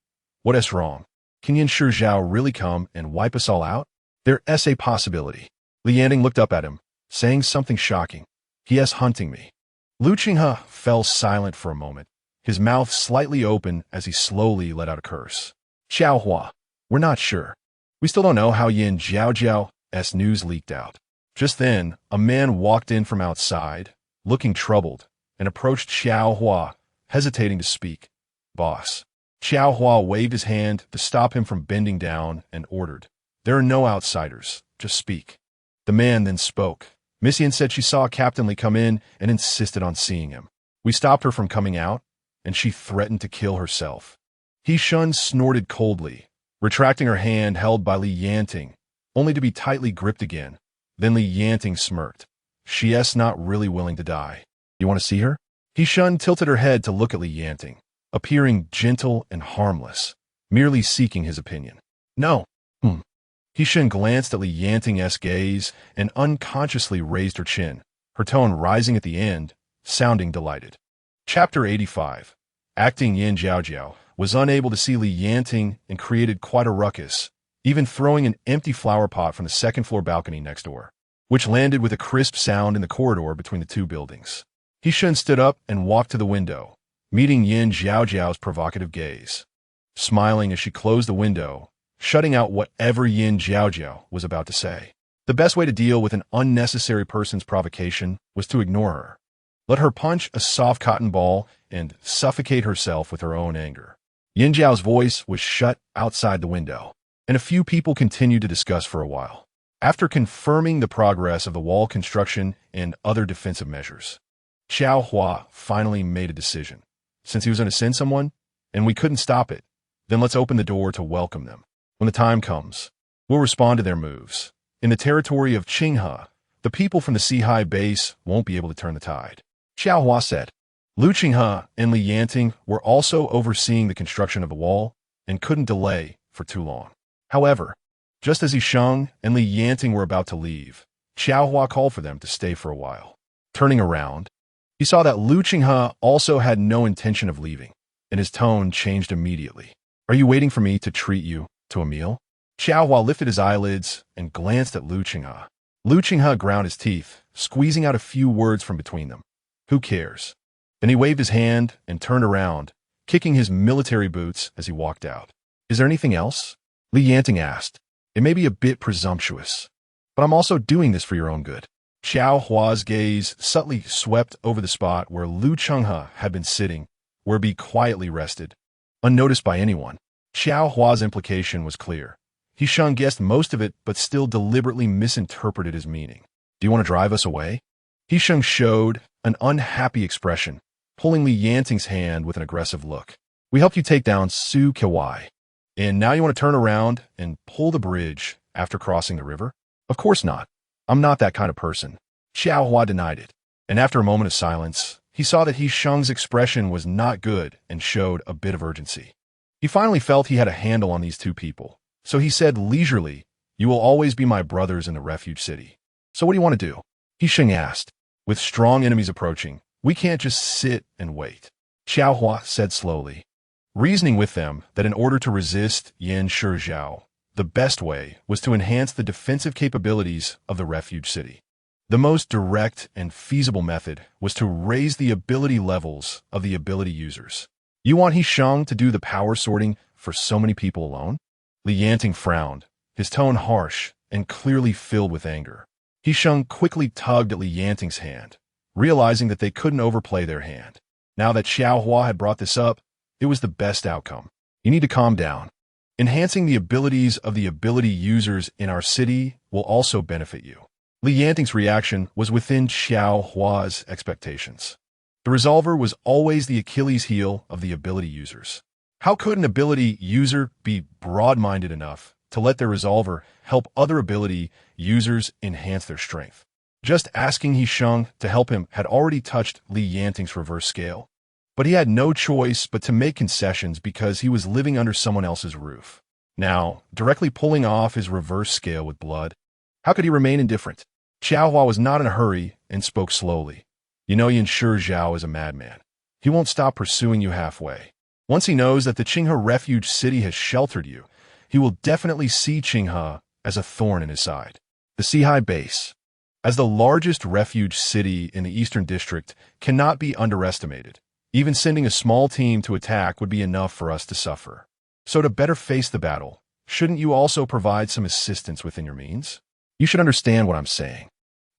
What is wrong? Can Yin Shizhao really come and wipe us all out? There's a possibility. Li Yanting looked up at him, saying something shocking. He is hunting me. Lu Qinghe fell silent for a moment, his mouth slightly open as he slowly let out a curse. Xiao Hua, we're not sure. We still don't know how Yin Zhao's news leaked out. Just then, a man walked in from outside, looking troubled, and approached Xiao Hua, hesitating to speak. Boss. Xiao Hua waved his hand to stop him from bending down and ordered. There are no outsiders. Just speak. The man then spoke. Miss Yin said she saw Captain Li come in and insisted on seeing him. We stopped her from coming out, and she threatened to kill herself. He Sheng snorted coldly, retracting her hand held by Li Yanting, only to be tightly gripped again. Then Li Yanting smirked. She is not really willing to die. You want to see her? He Sheng tilted her head to look at Li Yanting, appearing gentle and harmless, merely seeking his opinion. No. He Sheng glanced at Li Yanting's gaze and unconsciously raised her chin, her tone rising at the end, sounding delighted. Chapter 85. Acting Yin Zhaojiao was unable to see Li Yanting and created quite a ruckus, even throwing an empty flower pot from the second-floor balcony next door, which landed with a crisp sound in the corridor between the two buildings. He Sheng stood up and walked to the window, meeting Yin Zhaojiao's provocative gaze. Smiling as she closed the window, shutting out whatever Yin Zhaojiao was about to say. The best way to deal with an unnecessary person's provocation was to ignore her. Let her punch a soft cotton ball and suffocate herself with her own anger. Yin Zhao's voice was shut outside the window, and a few people continued to discuss for a while. After confirming the progress of the wall construction and other defensive measures, Xiao Hua finally made a decision. Since he was going to send someone, and we couldn't stop it, then let's open the door to welcome them. When the time comes, we'll respond to their moves. In the territory of Qinghe, the people from the Sea-High base won't be able to turn the tide. Xiao Hua said. Lu Qinghe and Li Yanting were also overseeing the construction of the wall and couldn't delay for too long. However, just as He Sheng and Li Yanting were about to leave, Xiao Hua called for them to stay for a while. Turning around, he saw that Lu Qinghe also had no intention of leaving, and his tone changed immediately. Are you waiting for me to treat you to a meal? Xiao Hua lifted his eyelids and glanced at Lu Qinghe. Lu Qinghe ground his teeth, squeezing out a few words from between them. Who cares? Then he waved his hand and turned around, kicking his military boots as he walked out. Is there anything else? Li Yanting asked. It may be a bit presumptuous, but I'm also doing this for your own good. Xiao Hua's gaze subtly swept over the spot where Lu Qinghe had been sitting, where he quietly rested, unnoticed by anyone. Xiao Hua's implication was clear. He Sheng guessed most of it, but still deliberately misinterpreted his meaning. Do you want to drive us away? He Sheng showed an unhappy expression, pulling Li Yanting's hand with an aggressive look. We helped you take down Su Kewai, and now you want to turn around and pull the bridge after crossing the river? Of course not. I'm not that kind of person. Xiao Hua denied it, and after a moment of silence, he saw that He Sheng's expression was not good and showed a bit of urgency. He finally felt he had a handle on these two people, so he said leisurely, You will always be my brothers in the refuge city. So what do you want to do? He Sheng asked. With strong enemies approaching, we can't just sit and wait. Xiao Hua said slowly, reasoning with them that in order to resist Yin Shizhao, the best way was to enhance the defensive capabilities of the refuge city. The most direct and feasible method was to raise the ability levels of the ability users. You want He Sheng to do the power sorting for so many people alone? Li Yanting frowned, his tone harsh and clearly filled with anger. He Sheng quickly tugged at Li Yanting's hand, realizing that they couldn't overplay their hand. Now that Xiao Hua had brought this up, it was the best outcome. You need to calm down. Enhancing the abilities of the ability users in our city will also benefit you. Li Yanting's reaction was within Xiao Hua's expectations. The resolver was always the Achilles heel of the ability users. How could an ability user be broad-minded enough to let their resolver help other ability users enhance their strength? Just asking He Sheng to help him had already touched Li Yanting's reverse scale. But he had no choice but to make concessions because he was living under someone else's roof. Now, directly pulling off his reverse scale with blood, how could he remain indifferent? Xiaohua was not in a hurry and spoke slowly. You know Yan Shi Zhao is a madman. He won't stop pursuing you halfway. Once he knows that the Qinghe refuge city has sheltered you, he will definitely see Qinghe as a thorn in his side. The Sihai base, as the largest refuge city in the Eastern District, cannot be underestimated. Even sending a small team to attack would be enough for us to suffer. So to better face the battle, shouldn't you also provide some assistance within your means? You should understand what I'm saying.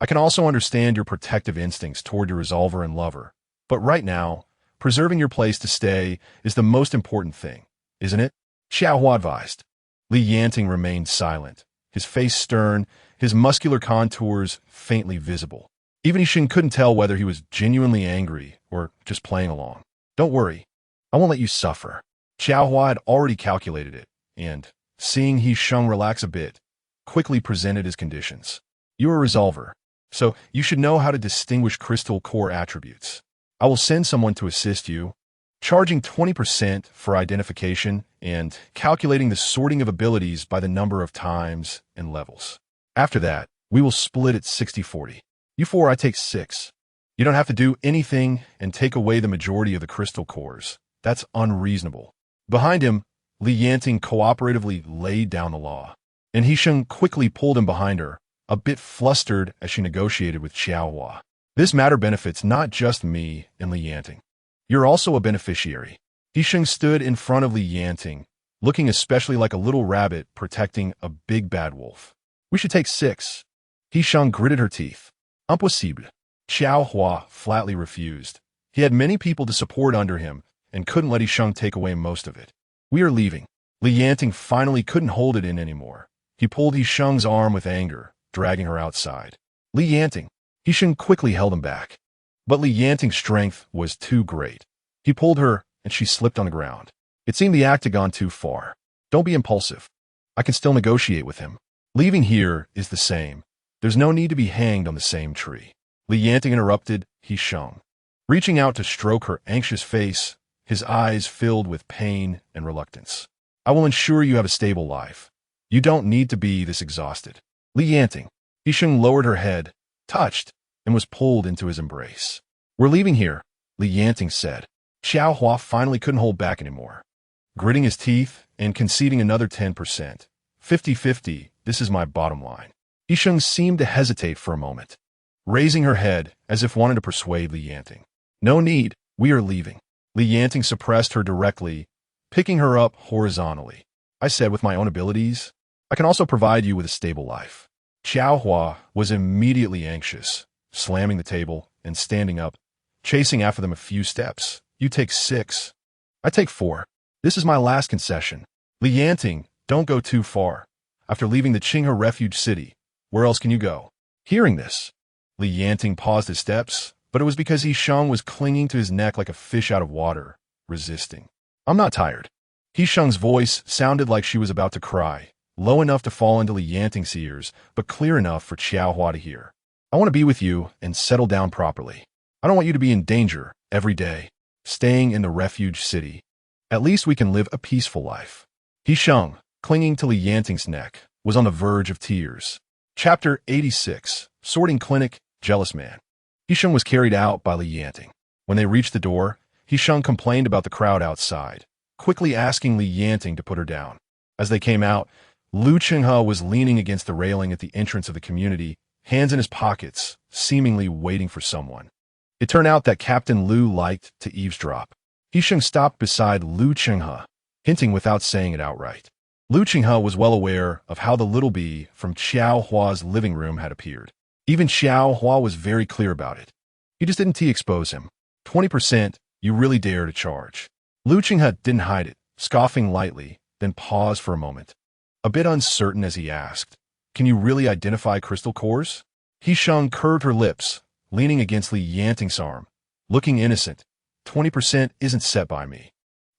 I can also understand your protective instincts toward your resolver and lover, but right now, preserving your place to stay is the most important thing, isn't it? Xiaohua advised. Li Yanting remained silent, his face stern, his muscular contours faintly visible. Even He Sheng couldn't tell whether he was genuinely angry or just playing along. Don't worry, I won't let you suffer. Xiaohua had already calculated it, and, seeing He Sheng relax a bit, quickly presented his conditions. You're a resolver, so you should know how to distinguish crystal core attributes. I will send someone to assist you, charging 20% for identification and calculating the sorting of abilities by the number of times and levels. After that, we will split it 60-40. You 4, I take 6. You don't have to do anything and take away the majority of the crystal cores. That's unreasonable. Behind him, Li Yanting cooperatively laid down the law, and He Sheng quickly pulled him behind her, a bit flustered as she negotiated with Xiaohua. This matter benefits not just me and Li Yanting. You're also a beneficiary. He Sheng stood in front of Li Yanting, looking especially like a little rabbit protecting a big bad wolf. We should take 6. He Sheng gritted her teeth. Impossible. Xiaohua flatly refused. He had many people to support under him and couldn't let He Sheng take away most of it. We are leaving. Li Yanting finally couldn't hold it in anymore. He pulled He Sheng's arm with anger, dragging her outside. Li Yanting. He Sheng quickly held him back. But Li Yanting's strength was too great. He pulled her, and she slipped on the ground. It seemed the act had gone too far. Don't be impulsive. I can still negotiate with him. Leaving here is the same. There's no need to be hanged on the same tree. Li Yanting interrupted He Sheng, reaching out to stroke her anxious face, his eyes filled with pain and reluctance. I will ensure you have a stable life. You don't need to be this exhausted. Li Yanting. He Sheng lowered her head, touched, and was pulled into his embrace. We're leaving here, Li Yanting said. Xiaohua finally couldn't hold back anymore. Gritting his teeth and conceding another 10%. 50-50, this is my bottom line. He Sheng seemed to hesitate for a moment, raising her head as if wanting to persuade Li Yanting. No need, we are leaving. Li Yanting suppressed her directly, picking her up horizontally. I said with my own abilities, I can also provide you with a stable life. Xiaohua was immediately anxious, slamming the table and standing up, chasing after them a few steps. You take 6. I take 4. This is my last concession. Li Yanting, don't go too far. After leaving the Qinghe refuge city, where else can you go? Hearing this, Li Yanting paused his steps, but it was because He Sheng was clinging to his neck like a fish out of water, resisting. I'm not tired. He Sheng's voice sounded like she was about to cry, low enough to fall into Li Yanting's ears, but clear enough for Xiaohua to hear. I want to be with you and settle down properly. I don't want you to be in danger every day, staying in the refuge city. At least we can live a peaceful life. He Sheng, clinging to Li Yanting's neck, was on the verge of tears. Chapter 86, Sorting Clinic, Jealous Man. He Sheng was carried out by Li Yanting. When they reached the door, He Sheng complained about the crowd outside, quickly asking Li Yanting to put her down. As they came out, Lu Qinghe was leaning against the railing at the entrance of the community, hands in his pockets, seemingly waiting for someone. It turned out that Captain Lu liked to eavesdrop. He Sheng stopped beside Lu Qinghe, hinting without saying it outright. Lu Qinghe was well aware of how the little bee from Xiaohua's living room had appeared. Even Xiaohua was very clear about it. He just didn't T-expose him. 20%, you really dare to charge. Lu Qinghe didn't hide it, scoffing lightly, then paused for a moment. A bit uncertain as he asked, can you really identify crystal cores? He Sheng curved her lips, leaning against Li Yanting's arm, looking innocent. 20% isn't set by me.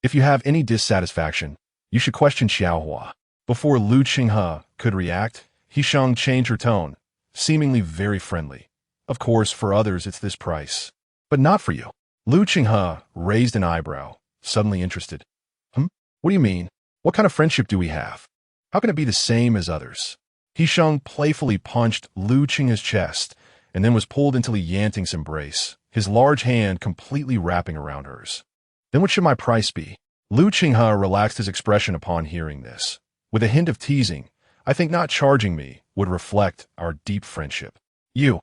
If you have any dissatisfaction, you should question Xiaohua. Before Lu Qinghe could react, He Sheng changed her tone, seemingly very friendly. Of course, for others it's this price. But not for you. Lu Qinghe raised an eyebrow, suddenly interested. What do you mean? What kind of friendship do we have? How can it be the same as others? He Sheng playfully punched Lu Qinghe's chest and then was pulled into Li Yanting's embrace, his large hand completely wrapping around hers. Then what should my price be? Lu Qinghe relaxed his expression upon hearing this. With a hint of teasing, I think not charging me would reflect our deep friendship. You.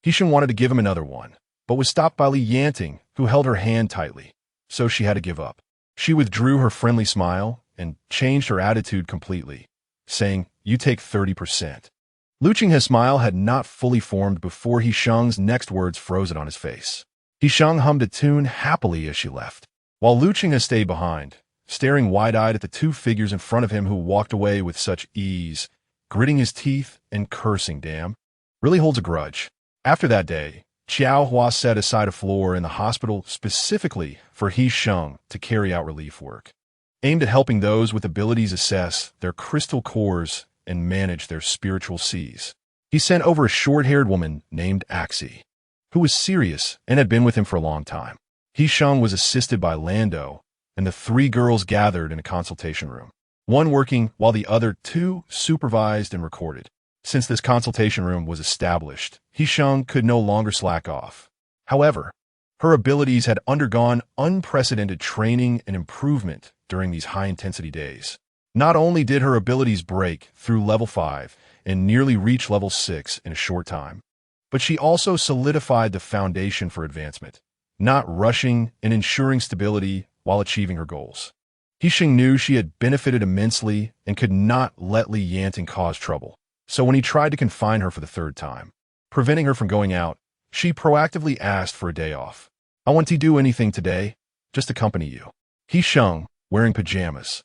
He Sheng wanted to give him another one, but was stopped by Li Yanting, who held her hand tightly, so she had to give up. She withdrew her friendly smile and changed her attitude completely, saying, "You take 30%. Lu Qinghe's smile had not fully formed before He Sheng's next words froze it on his face. He Sheng hummed a tune happily as she left, while Lu Qinghe stayed behind, staring wide-eyed at the two figures in front of him who walked away with such ease, gritting his teeth and cursing, damn. Really holds a grudge. After that day, Xiaohua set aside a floor in the hospital specifically for He Sheng to carry out relief work, aimed at helping those with abilities assess their crystal cores and manage their spiritual seas. He sent over a short-haired woman named Axie, who was serious and had been with him for a long time. He Sheng was assisted by Lando, and the three girls gathered in a consultation room, one working while the other two supervised and recorded. Since this consultation room was established, He Sheng could no longer slack off. However, her abilities had undergone unprecedented training and improvement during these high-intensity days. Not only did her abilities break through level 5 and nearly reach level 6 in a short time, but she also solidified the foundation for advancement, not rushing and ensuring stability while achieving her goals. He Sheng knew she had benefited immensely and could not let Li Yanting cause trouble. So when he tried to confine her for the third time, preventing her from going out, she proactively asked for a day off. "I won't do anything today, just accompany you." He Sheng, wearing pajamas,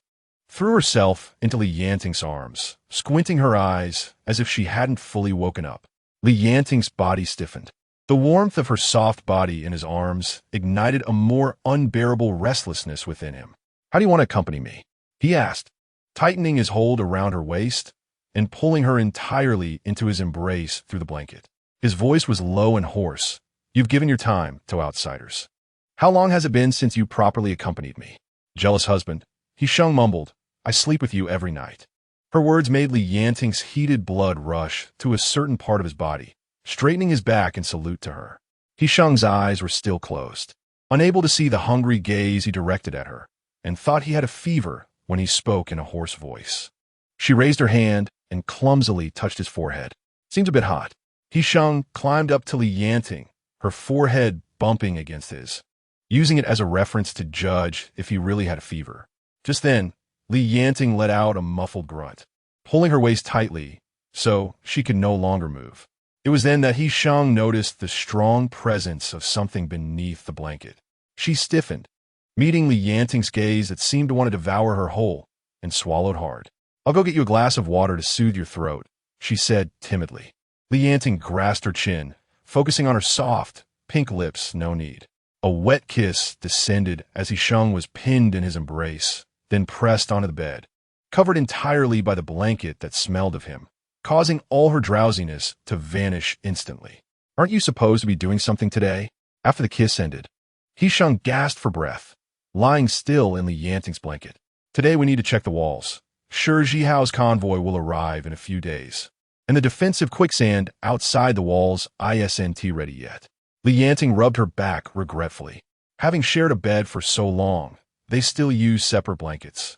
threw herself into Li Yanting's arms, squinting her eyes as if she hadn't fully woken up. Li Yanting's body stiffened. The warmth of her soft body in his arms ignited a more unbearable restlessness within him. "How do you want to accompany me?" he asked, tightening his hold around her waist and pulling her entirely into his embrace through the blanket. His voice was low and hoarse. "You've given your time to outsiders. How long has it been since you properly accompanied me?" "Jealous husband," He Sheng mumbled, "I sleep with you every night." Her words made Li Yanting's heated blood rush to a certain part of his body, straightening his back in salute to her. He Sheng's eyes were still closed, unable to see the hungry gaze he directed at her, and thought he had a fever when he spoke in a hoarse voice. She raised her hand and clumsily touched his forehead. "Seems a bit hot." He Sheng climbed up to Li Yanting, her forehead bumping against his, using it as a reference to judge if he really had a fever. Just then, Li Yanting let out a muffled grunt, pulling her waist tightly so she could no longer move. It was then that He Sheng noticed the strong presence of something beneath the blanket. She stiffened, meeting Li Yanting's gaze that seemed to want to devour her whole, and swallowed hard. "I'll go get you a glass of water to soothe your throat," she said timidly. Li Yanting grasped her chin, focusing on her soft, pink lips. "No need." A wet kiss descended as He Sheng was pinned in his embrace, then pressed onto the bed, covered entirely by the blanket that smelled of him, causing all her drowsiness to vanish instantly. "Aren't you supposed to be doing something today?" After the kiss ended, He Sheng gasped for breath, lying still in Li Yanting's blanket. "Today we need to check the walls. Sure, Jihao's convoy will arrive in a few days, and the defensive quicksand outside the walls isn't ready yet." Li Yanting rubbed her back regretfully. Having shared a bed for so long, they still used separate blankets.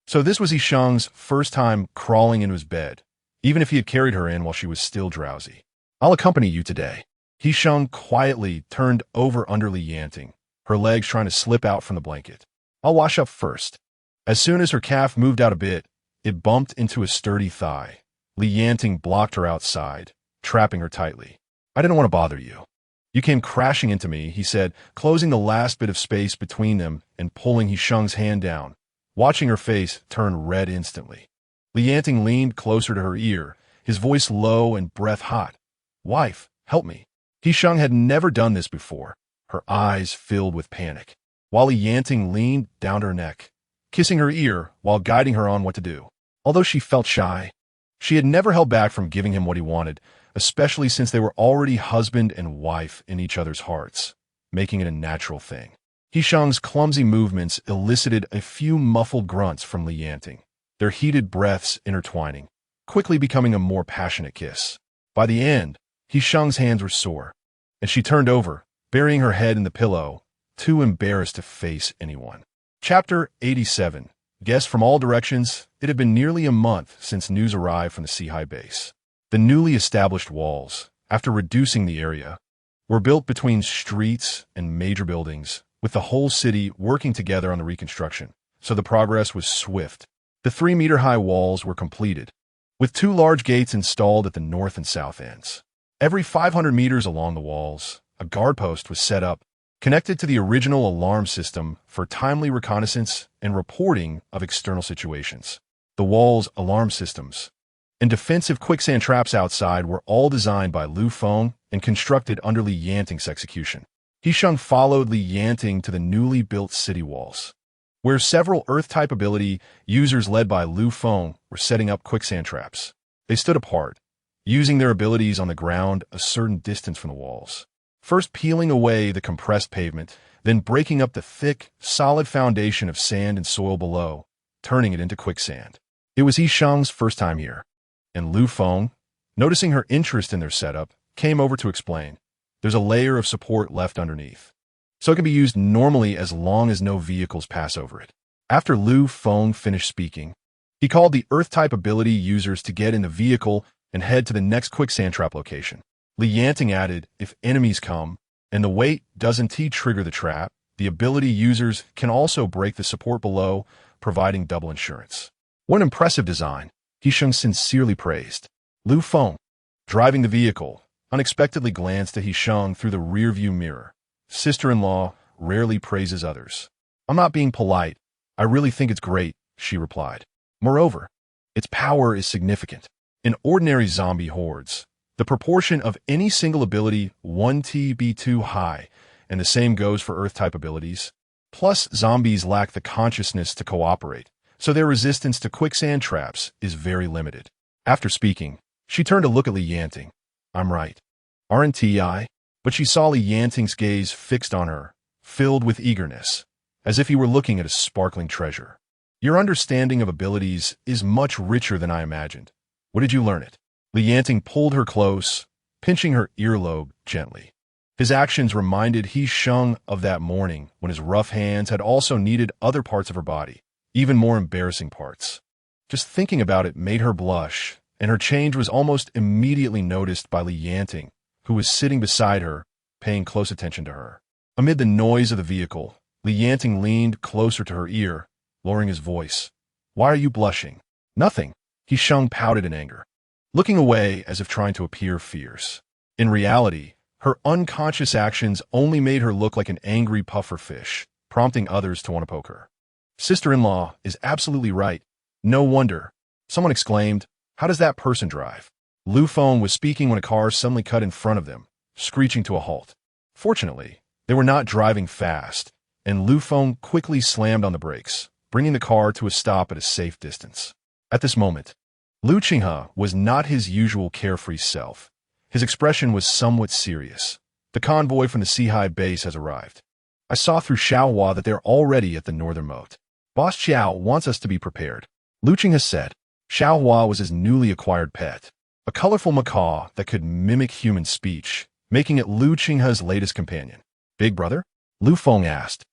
So this was He Sheng's first time crawling into his bed, even if he had carried her in while she was still drowsy. "I'll accompany you today." He Sheng quietly turned over under Li Yanting, her legs trying to slip out from the blanket. "I'll wash up first." As soon as her calf moved out a bit, it bumped into a sturdy thigh. Li Yanting blocked her outside, trapping her tightly. "I didn't want to bother you. You came crashing into me," he said, closing the last bit of space between them and pulling He Sheng's hand down, watching her face turn red instantly. Li Yanting leaned closer to her ear, his voice low and breath hot. "Wife, help me." He Sheng had never done this before, her eyes filled with panic. while Yanting leaned down her neck, kissing her ear while guiding her on what to do. Although she felt shy, she had never held back from giving him what he wanted, especially since they were already husband and wife in each other's hearts, making it a natural thing. He Sheng's clumsy movements elicited a few muffled grunts from Yanting, their heated breaths intertwining, quickly becoming a more passionate kiss. By the end, He Sheng's hands were sore, and she turned over, burying her head in the pillow, too embarrassed to face anyone. Chapter 87. Guests from all directions. It had been nearly a month since news arrived from the Seahai base. The newly established walls, after reducing the area, were built between streets and major buildings, with the whole city working together on the reconstruction, so the progress was swift. The 3-meter-high walls were completed, with 2 large gates installed at the north and south ends. Every 500 meters along the walls, a guard post was set up, connected to the original alarm system for timely reconnaissance and reporting of external situations. The wall's alarm systems and defensive quicksand traps outside were all designed by Lu Feng and constructed under Li Yanting's execution. He Sheng followed Li Yanting to the newly built city walls, where several Earth-type ability users led by Lu Feng were setting up quicksand traps. They stood apart, using their abilities on the ground a certain distance from the walls, first peeling away the compressed pavement, then breaking up the thick, solid foundation of sand and soil below, turning it into quicksand. It was He Sheng's first time here, and Lu Feng, noticing her interest in their setup, came over to explain. There's a layer of support left underneath, so it can be used normally as long as no vehicles pass over it. After Lu Feng finished speaking, he called the Earth-type ability users to get in the vehicle and head to the next quicksand trap location. Li Yanting added, if enemies come, and the weight doesn't trigger the trap, the ability users can also break the support below, providing double insurance. What an impressive design, He Sheng sincerely praised. Lu Feng, driving the vehicle, unexpectedly glanced at He Sheng through the rear-view mirror. Sister-in-law rarely praises others. I'm not being polite. I really think it's great, she replied. Moreover, its power is significant. In ordinary zombie hordes, the proportion of any single ability 1T be too high, and the same goes for Earth-type abilities. Plus, zombies lack the consciousness to cooperate, so their resistance to quicksand traps is very limited. After speaking, she turned to look at Li Yanting. I'm right. Aren't I? But she saw Li Yanting's gaze fixed on her, filled with eagerness, as if he were looking at a sparkling treasure. Your understanding of abilities is much richer than I imagined. Where did you learn it? Li Yanting pulled her close, pinching her earlobe gently. His actions reminded He Sheng of that morning when his rough hands had also kneaded other parts of her body, even more embarrassing parts. Just thinking about it made her blush, and her change was almost immediately noticed by Li Yanting, who was sitting beside her, paying close attention to her. Amid the noise of the vehicle, Li Yanting leaned closer to her ear, lowering his voice. Why are you blushing? Nothing. He Sheng pouted in anger, looking away as if trying to appear fierce. In reality, her unconscious actions only made her look like an angry puffer fish, prompting others to want to poke her. Sister-in-law is absolutely right. No wonder. Someone exclaimed, how does that person drive? Lu Feng was speaking when a car suddenly cut in front of them, screeching to a halt. Fortunately, they were not driving fast, and Lu Feng quickly slammed on the brakes, bringing the car to a stop at a safe distance. At this moment, Lu Qinghe was not his usual carefree self. His expression was somewhat serious. The convoy from the Seahai base has arrived. I saw through Xiaohua that they're already at the northern moat. Boss Xiao wants us to be prepared. Lu Qinghe said. Xiaohua was his newly acquired pet, a colorful macaw that could mimic human speech, making it Lu Qinghe's latest companion. Big brother? Lu Feng asked.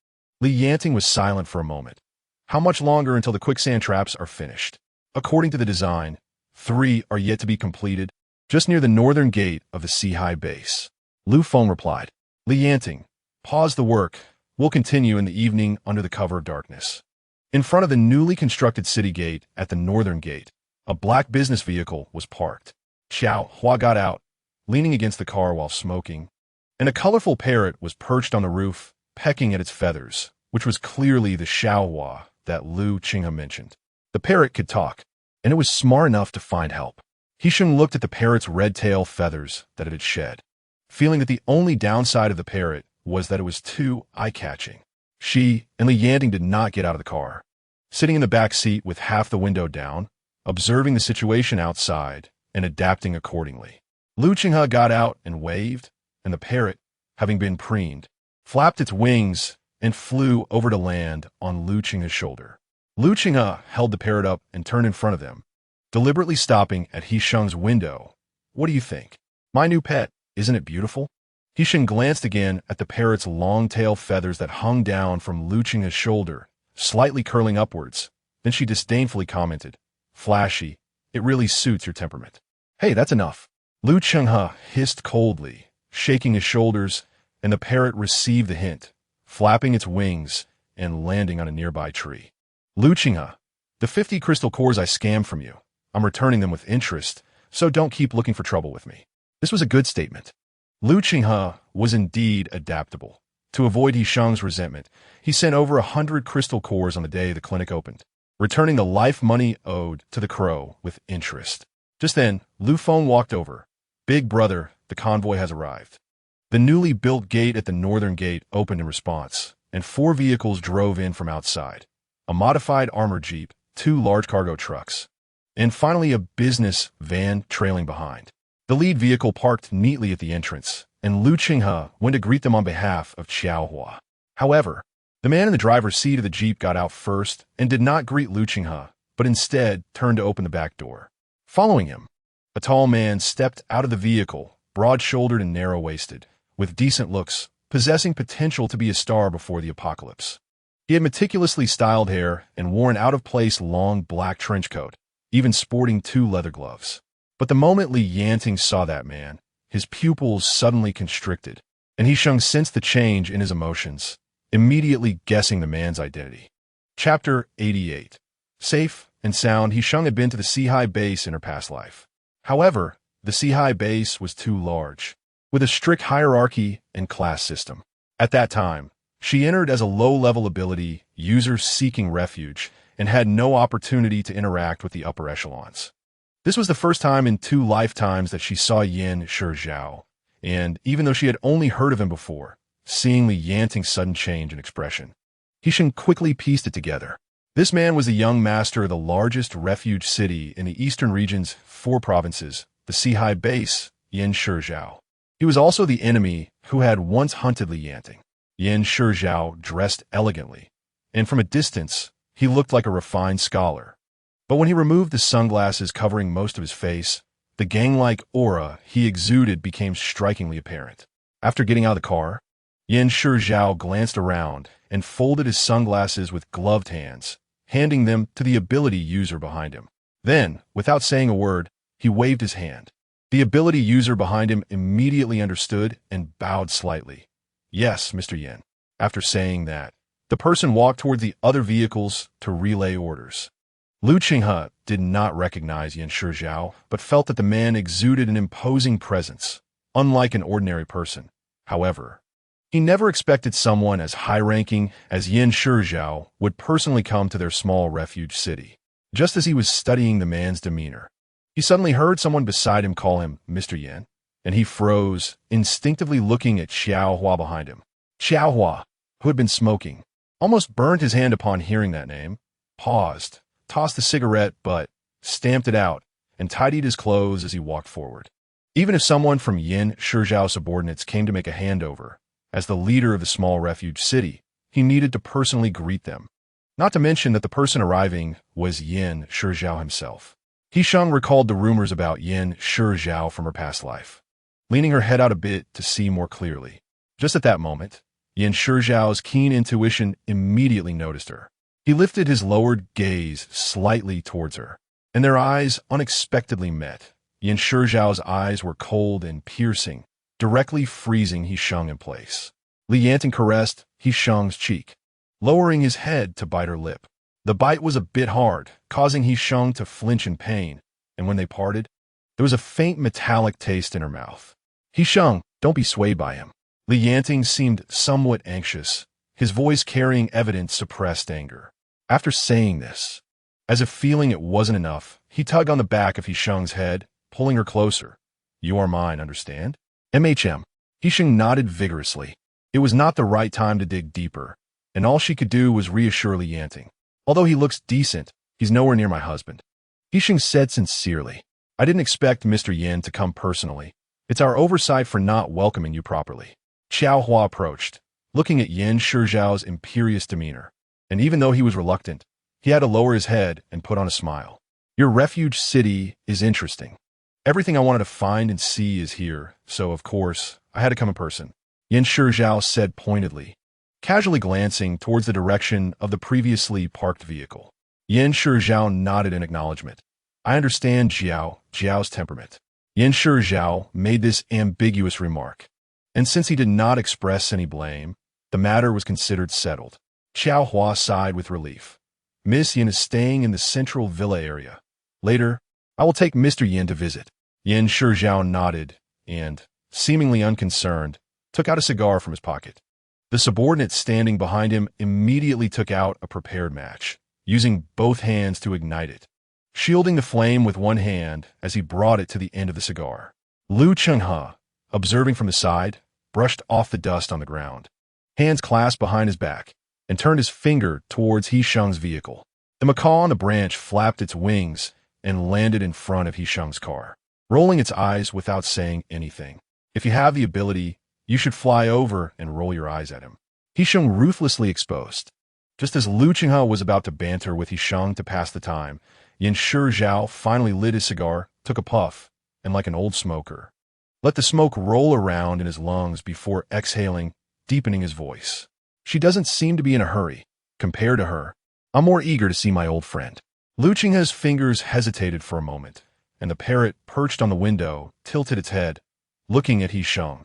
Li Yanting was silent for a moment. How much longer until the quicksand traps are finished? According to the design, 3 are yet to be completed, just near the northern gate of the Seahai base. Lu Feng replied. Li Yanting, pause the work. We'll continue in the evening under the cover of darkness. In front of the newly constructed city gate at the northern gate, a black business vehicle was parked. Xiaohua got out, leaning against the car while smoking, and a colorful parrot was perched on the roof, pecking at its feathers, which was clearly the Xiaohua that Lu Qinghe mentioned. The parrot could talk, and it was smart enough to find help. He Sheng looked at the parrot's red tail feathers that it had shed, feeling that the only downside of the parrot was that it was too eye-catching. She and Li Yanting did not get out of the car. Sitting in the back seat with half the window down, observing the situation outside and adapting accordingly. Lu Qinghe got out and waved, and the parrot, having been preened, flapped its wings and flew over to land on Lu Qinghe's shoulder. Lu Qinghe held the parrot up and turned in front of them, deliberately stopping at He Sheng's window. What do you think? My new pet, isn't it beautiful? He Sheng glanced again at the parrot's long tail feathers that hung down from Lu Qinghe's shoulder, slightly curling upwards. Then she disdainfully commented, "Flashy, it really suits your temperament." "Hey, that's enough." Lu Qinghe hissed coldly, shaking his shoulders, and the parrot received the hint, flapping its wings and landing on a nearby tree. "Lu Qinghe, the 50 crystal cores I scammed from you, I'm returning them with interest, so don't keep looking for trouble with me." This was a good statement. Lu Qinghe was indeed adaptable. To avoid He Sheng's resentment, he sent over 100 crystal cores on the day the clinic opened, returning the life money owed to the crow with interest. Just then, Lu Feng walked over. "Big brother, the convoy has arrived." The newly built gate at the northern gate opened in response, and 4 vehicles drove in from outside. A modified armored jeep, 2 large cargo trucks, and finally a business van trailing behind. The lead vehicle parked neatly at the entrance, and Lu Qinghe went to greet them on behalf of Xiaohua. However, the man in the driver's seat of the jeep got out first and did not greet Lu Qinghe, but instead turned to open the back door. Following him, a tall man stepped out of the vehicle, broad-shouldered and narrow-waisted, with decent looks, possessing potential to be a star before the apocalypse. He had meticulously styled hair and wore an out-of-place long black trench coat, even sporting 2 leather gloves. But the moment Li Yanting saw that man, his pupils suddenly constricted, and He Sheng sensed the change in his emotions, immediately guessing the man's identity. Chapter 88. Safe and sound, He Sheng had been to the Sea base in her past life. However, the Sea base was too large, with a strict hierarchy and class system. At that time, she entered as a low-level ability user seeking refuge and had no opportunity to interact with the upper echelons. This was the first time in 2 lifetimes that she saw Yan Shizhao, and even though she had only heard of him before, seeing Li Yanting's sudden change in expression, He Sheng quickly pieced it together. This man was the young master of the largest refuge city in the eastern region's 4 provinces, the Sea base, Yan Shizhao. He was also the enemy who had once hunted Li Yanting. Yan Shizhao dressed elegantly, and from a distance, he looked like a refined scholar. But when he removed the sunglasses covering most of his face, the gang-like aura he exuded became strikingly apparent. After getting out of the car, Yan Shizhao glanced around and folded his sunglasses with gloved hands, handing them to the ability user behind him. Then, without saying a word, he waved his hand. The ability user behind him immediately understood and bowed slightly. "Yes, Mr. Yan." After saying that, the person walked toward the other vehicles to relay orders. Lu Qinghe did not recognize Yan Shizhao, but felt that the man exuded an imposing presence, unlike an ordinary person. However, he never expected someone as high-ranking as Yan Shizhao would personally come to their small refuge city. Just as he was studying the man's demeanor, he suddenly heard someone beside him call him Mr. Yan, and he froze, instinctively looking at Xiaohua behind him. Xiaohua, who had been smoking, almost burned his hand upon hearing that name, paused, tossed the cigarette butt, stamped it out, and tidied his clothes as he walked forward. Even if someone from Yan Shizhao's subordinates came to make a handover, as the leader of the small refuge city, he needed to personally greet them. Not to mention that the person arriving was Yan Shizhao himself. He Sheng recalled the rumors about Yan Shizhao from her past life, leaning her head out a bit to see more clearly. Just at that moment, Yan Shizhao's keen intuition immediately noticed her. He lifted his lowered gaze slightly towards her, and their eyes unexpectedly met. Yan Shizhao's eyes were cold and piercing, directly freezing He Sheng in place. Li Yanting caressed He Sheng's cheek, lowering his head to bite her lip. The bite was a bit hard, causing He Sheng to flinch in pain, and when they parted, there was a faint metallic taste in her mouth. He Sheng, don't be swayed by him. Li Yanting seemed somewhat anxious, his voice carrying evident suppressed anger. After saying this, as if feeling it wasn't enough, he tugged on the back of He Sheng's head, pulling her closer. "You are mine, understand?" "MHM." He Sheng nodded vigorously. It was not the right time to dig deeper, and all she could do was reassure Li Yanting. Although he looks decent, he's nowhere near my husband. He Sheng said sincerely. I didn't expect Mr. Yin to come personally. It's our oversight for not welcoming you properly. Xiao Hua approached, looking at Yin Shizhao's imperious demeanor. And even though he was reluctant, he had to lower his head and put on a smile. Your refuge city is interesting. Everything I wanted to find and see is here, so of course, I had to come in person. Yin Shizhao said pointedly, casually glancing towards the direction of the previously parked vehicle. Yin Shizhao nodded in acknowledgement. I understand Jiao's temperament. Yin Shizhao made this ambiguous remark, and since he did not express any blame, the matter was considered settled. Xiao Hua sighed with relief. Miss Yin is staying in the central villa area. Later, I will take Mr. Yin to visit. Yin Shizhao nodded and, seemingly unconcerned, took out a cigar from his pocket. The subordinate standing behind him immediately took out a prepared match, using both hands to ignite it, shielding the flame with one hand as he brought it to the end of the cigar. Lu Chenghe, observing from the side, brushed off the dust on the ground, hands clasped behind his back, and turned his finger towards He Sheng's vehicle. The macaw on the branch flapped its wings and landed in front of He Sheng's car, rolling its eyes without saying anything. If you have the ability, you should fly over and roll your eyes at him. He Sheng ruthlessly exposed. Just as Lu Chenghe was about to banter with He Sheng to pass the time, Yin Shizhao finally lit his cigar, took a puff, and like an old smoker, let the smoke roll around in his lungs before exhaling, deepening his voice. She doesn't seem to be in a hurry. Compared to her, I'm more eager to see my old friend. Lu Chenghe's fingers hesitated for a moment, and the parrot perched on the window tilted its head, looking at He Sheng,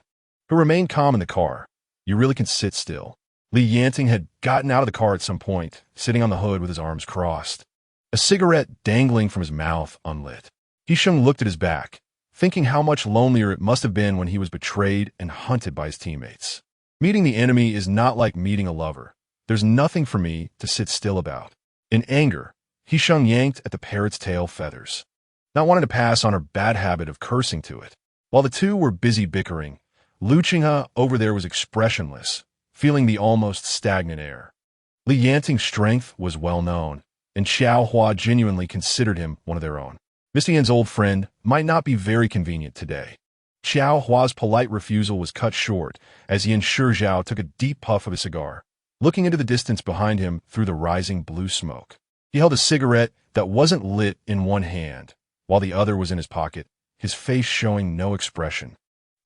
who remained calm in the car. You really can sit still. Li Yanting had gotten out of the car at some point, sitting on the hood with his arms crossed, a cigarette dangling from his mouth unlit. He Sheng looked at his back, thinking how much lonelier it must have been when he was betrayed and hunted by his teammates. Meeting the enemy is not like meeting a lover. There's nothing for me to sit still about. In anger, He Sheng yanked at the parrot's tail feathers, not wanting to pass on her bad habit of cursing to it. While the two were busy bickering, Lu Chenghe over there was expressionless, feeling the almost stagnant air. Li Yanting's strength was well known, and Xiao Hua genuinely considered him one of their own. Mr. Yan's old friend might not be very convenient today. Xiao Hua's polite refusal was cut short as Yin Shizhao took a deep puff of his cigar, looking into the distance behind him through the rising blue smoke. He held a cigarette that wasn't lit in one hand, while the other was in his pocket, his face showing no expression,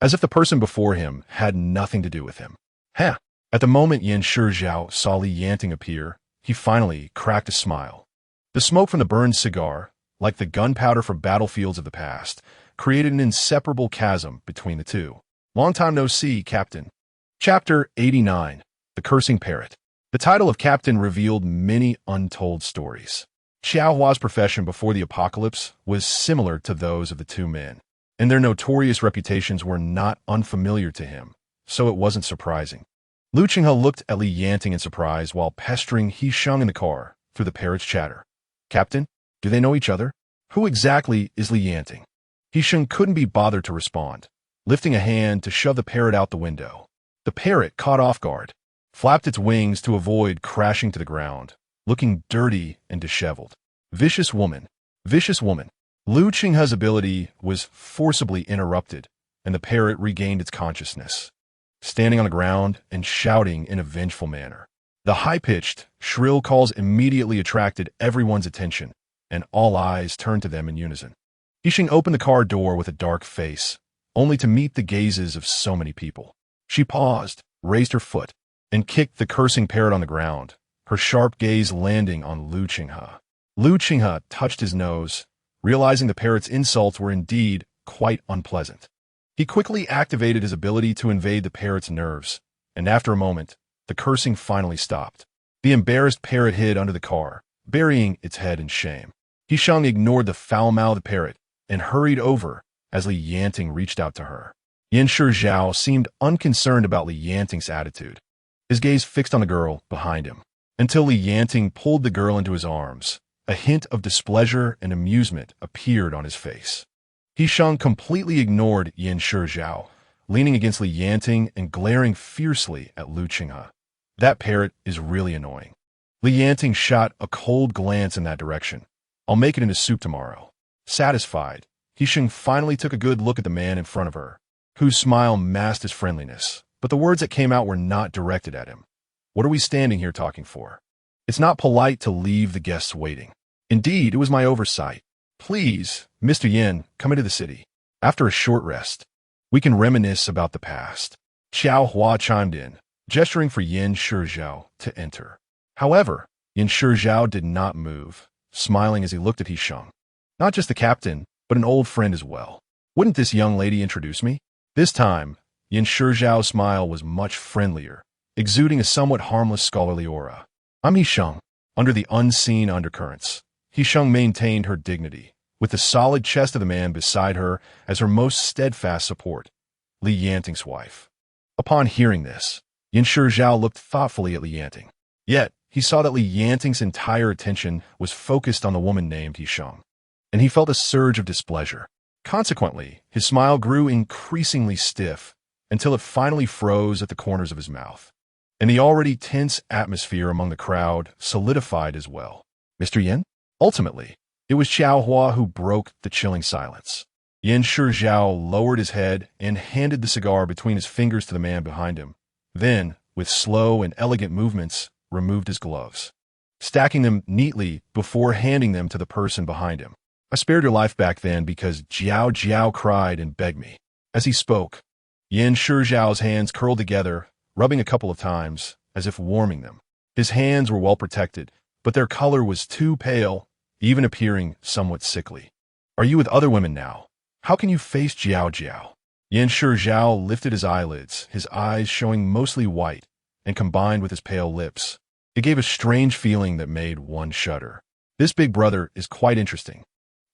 as if the person before him had nothing to do with him. At the moment Yin Shizhao saw Li Yanting appear, he finally cracked a smile. The smoke from the burned cigar, like the gunpowder from battlefields of the past, created an inseparable chasm between the two. Long time no see, Captain. Chapter 89. The Cursing Parrot. The title of Captain revealed many untold stories. Xiao Hua's profession before the apocalypse was similar to those of the two men, and their notorious reputations were not unfamiliar to him, so it wasn't surprising. Lu Chenghe looked at Li Yanting in surprise while pestering He Sheng in the car through the parrot's chatter. Captain, do they know each other? Who exactly is Li Yanting? He Sheng couldn't be bothered to respond, lifting a hand to shove the parrot out the window. The parrot, caught off guard, flapped its wings to avoid crashing to the ground, looking dirty and disheveled. Vicious woman. Vicious woman. Lu Chenghe's ability was forcibly interrupted, and the parrot regained its consciousness, standing on the ground and shouting in a vengeful manner. The high-pitched, shrill calls immediately attracted everyone's attention, and all eyes turned to them in unison. He Sheng opened the car door with a dark face, only to meet the gazes of so many people. She paused, raised her foot, and kicked the cursing parrot on the ground, her sharp gaze landing on Lu Chenghe. Lu Chenghe touched his nose, realizing the parrot's insults were indeed quite unpleasant. He quickly activated his ability to invade the parrot's nerves, and after a moment, the cursing finally stopped. The embarrassed parrot hid under the car, burying its head in shame. He Sheng ignored the foul-mouthed parrot and hurried over as Li Yanting reached out to her. Yin Shizhao seemed unconcerned about Li Yanting's attitude, his gaze fixed on the girl behind him, until Li Yanting pulled the girl into his arms. A hint of displeasure and amusement appeared on his face. He Sheng completely ignored Yin Shizhao, leaning against Li Yanting and glaring fiercely at Lu Chenghe. That parrot is really annoying. Li Yanting shot a cold glance in that direction. I'll make it into soup tomorrow. Satisfied, He Sheng finally took a good look at the man in front of her, whose smile masked his friendliness, but the words that came out were not directed at him. What are we standing here talking for? It's not polite to leave the guests waiting. Indeed, it was my oversight. Please, Mr. Yin, come into the city. After a short rest, we can reminisce about the past. Xiao Hua chimed in, gesturing for Yin Shizhao to enter. However, Yin Shizhao did not move, smiling as he looked at He Sheng. Not just the captain, but an old friend as well. Wouldn't this young lady introduce me? This time, Yin Shizhao's smile was much friendlier, exuding a somewhat harmless scholarly aura. I'm He Sheng. Under the unseen undercurrents, He Sheng maintained her dignity, with the solid chest of the man beside her as her most steadfast support, Li Yanting's wife. Upon hearing this, Yin Shizhao looked thoughtfully at Li Yanting. Yet, he saw that Li Yanting's entire attention was focused on the woman named He Sheng, and he felt a surge of displeasure. Consequently, his smile grew increasingly stiff until it finally froze at the corners of his mouth, and the already tense atmosphere among the crowd solidified as well. Mr. Yin? Ultimately, it was Xiao Hua who broke the chilling silence. Yin Shizhao lowered his head and handed the cigar between his fingers to the man behind him, then, with slow and elegant movements, removed his gloves, stacking them neatly before handing them to the person behind him. I spared your life back then because Jiao Jiao cried and begged me. As he spoke, Yin Shizhao's hands curled together, rubbing a couple of times, as if warming them. His hands were well protected, but their color was too pale, even appearing somewhat sickly. Are you with other women now? How can you face Jiao Jiao? Yin Shizhao lifted his eyelids, his eyes showing mostly white, and combined with his pale lips, it gave a strange feeling that made one shudder. This big brother is quite interesting.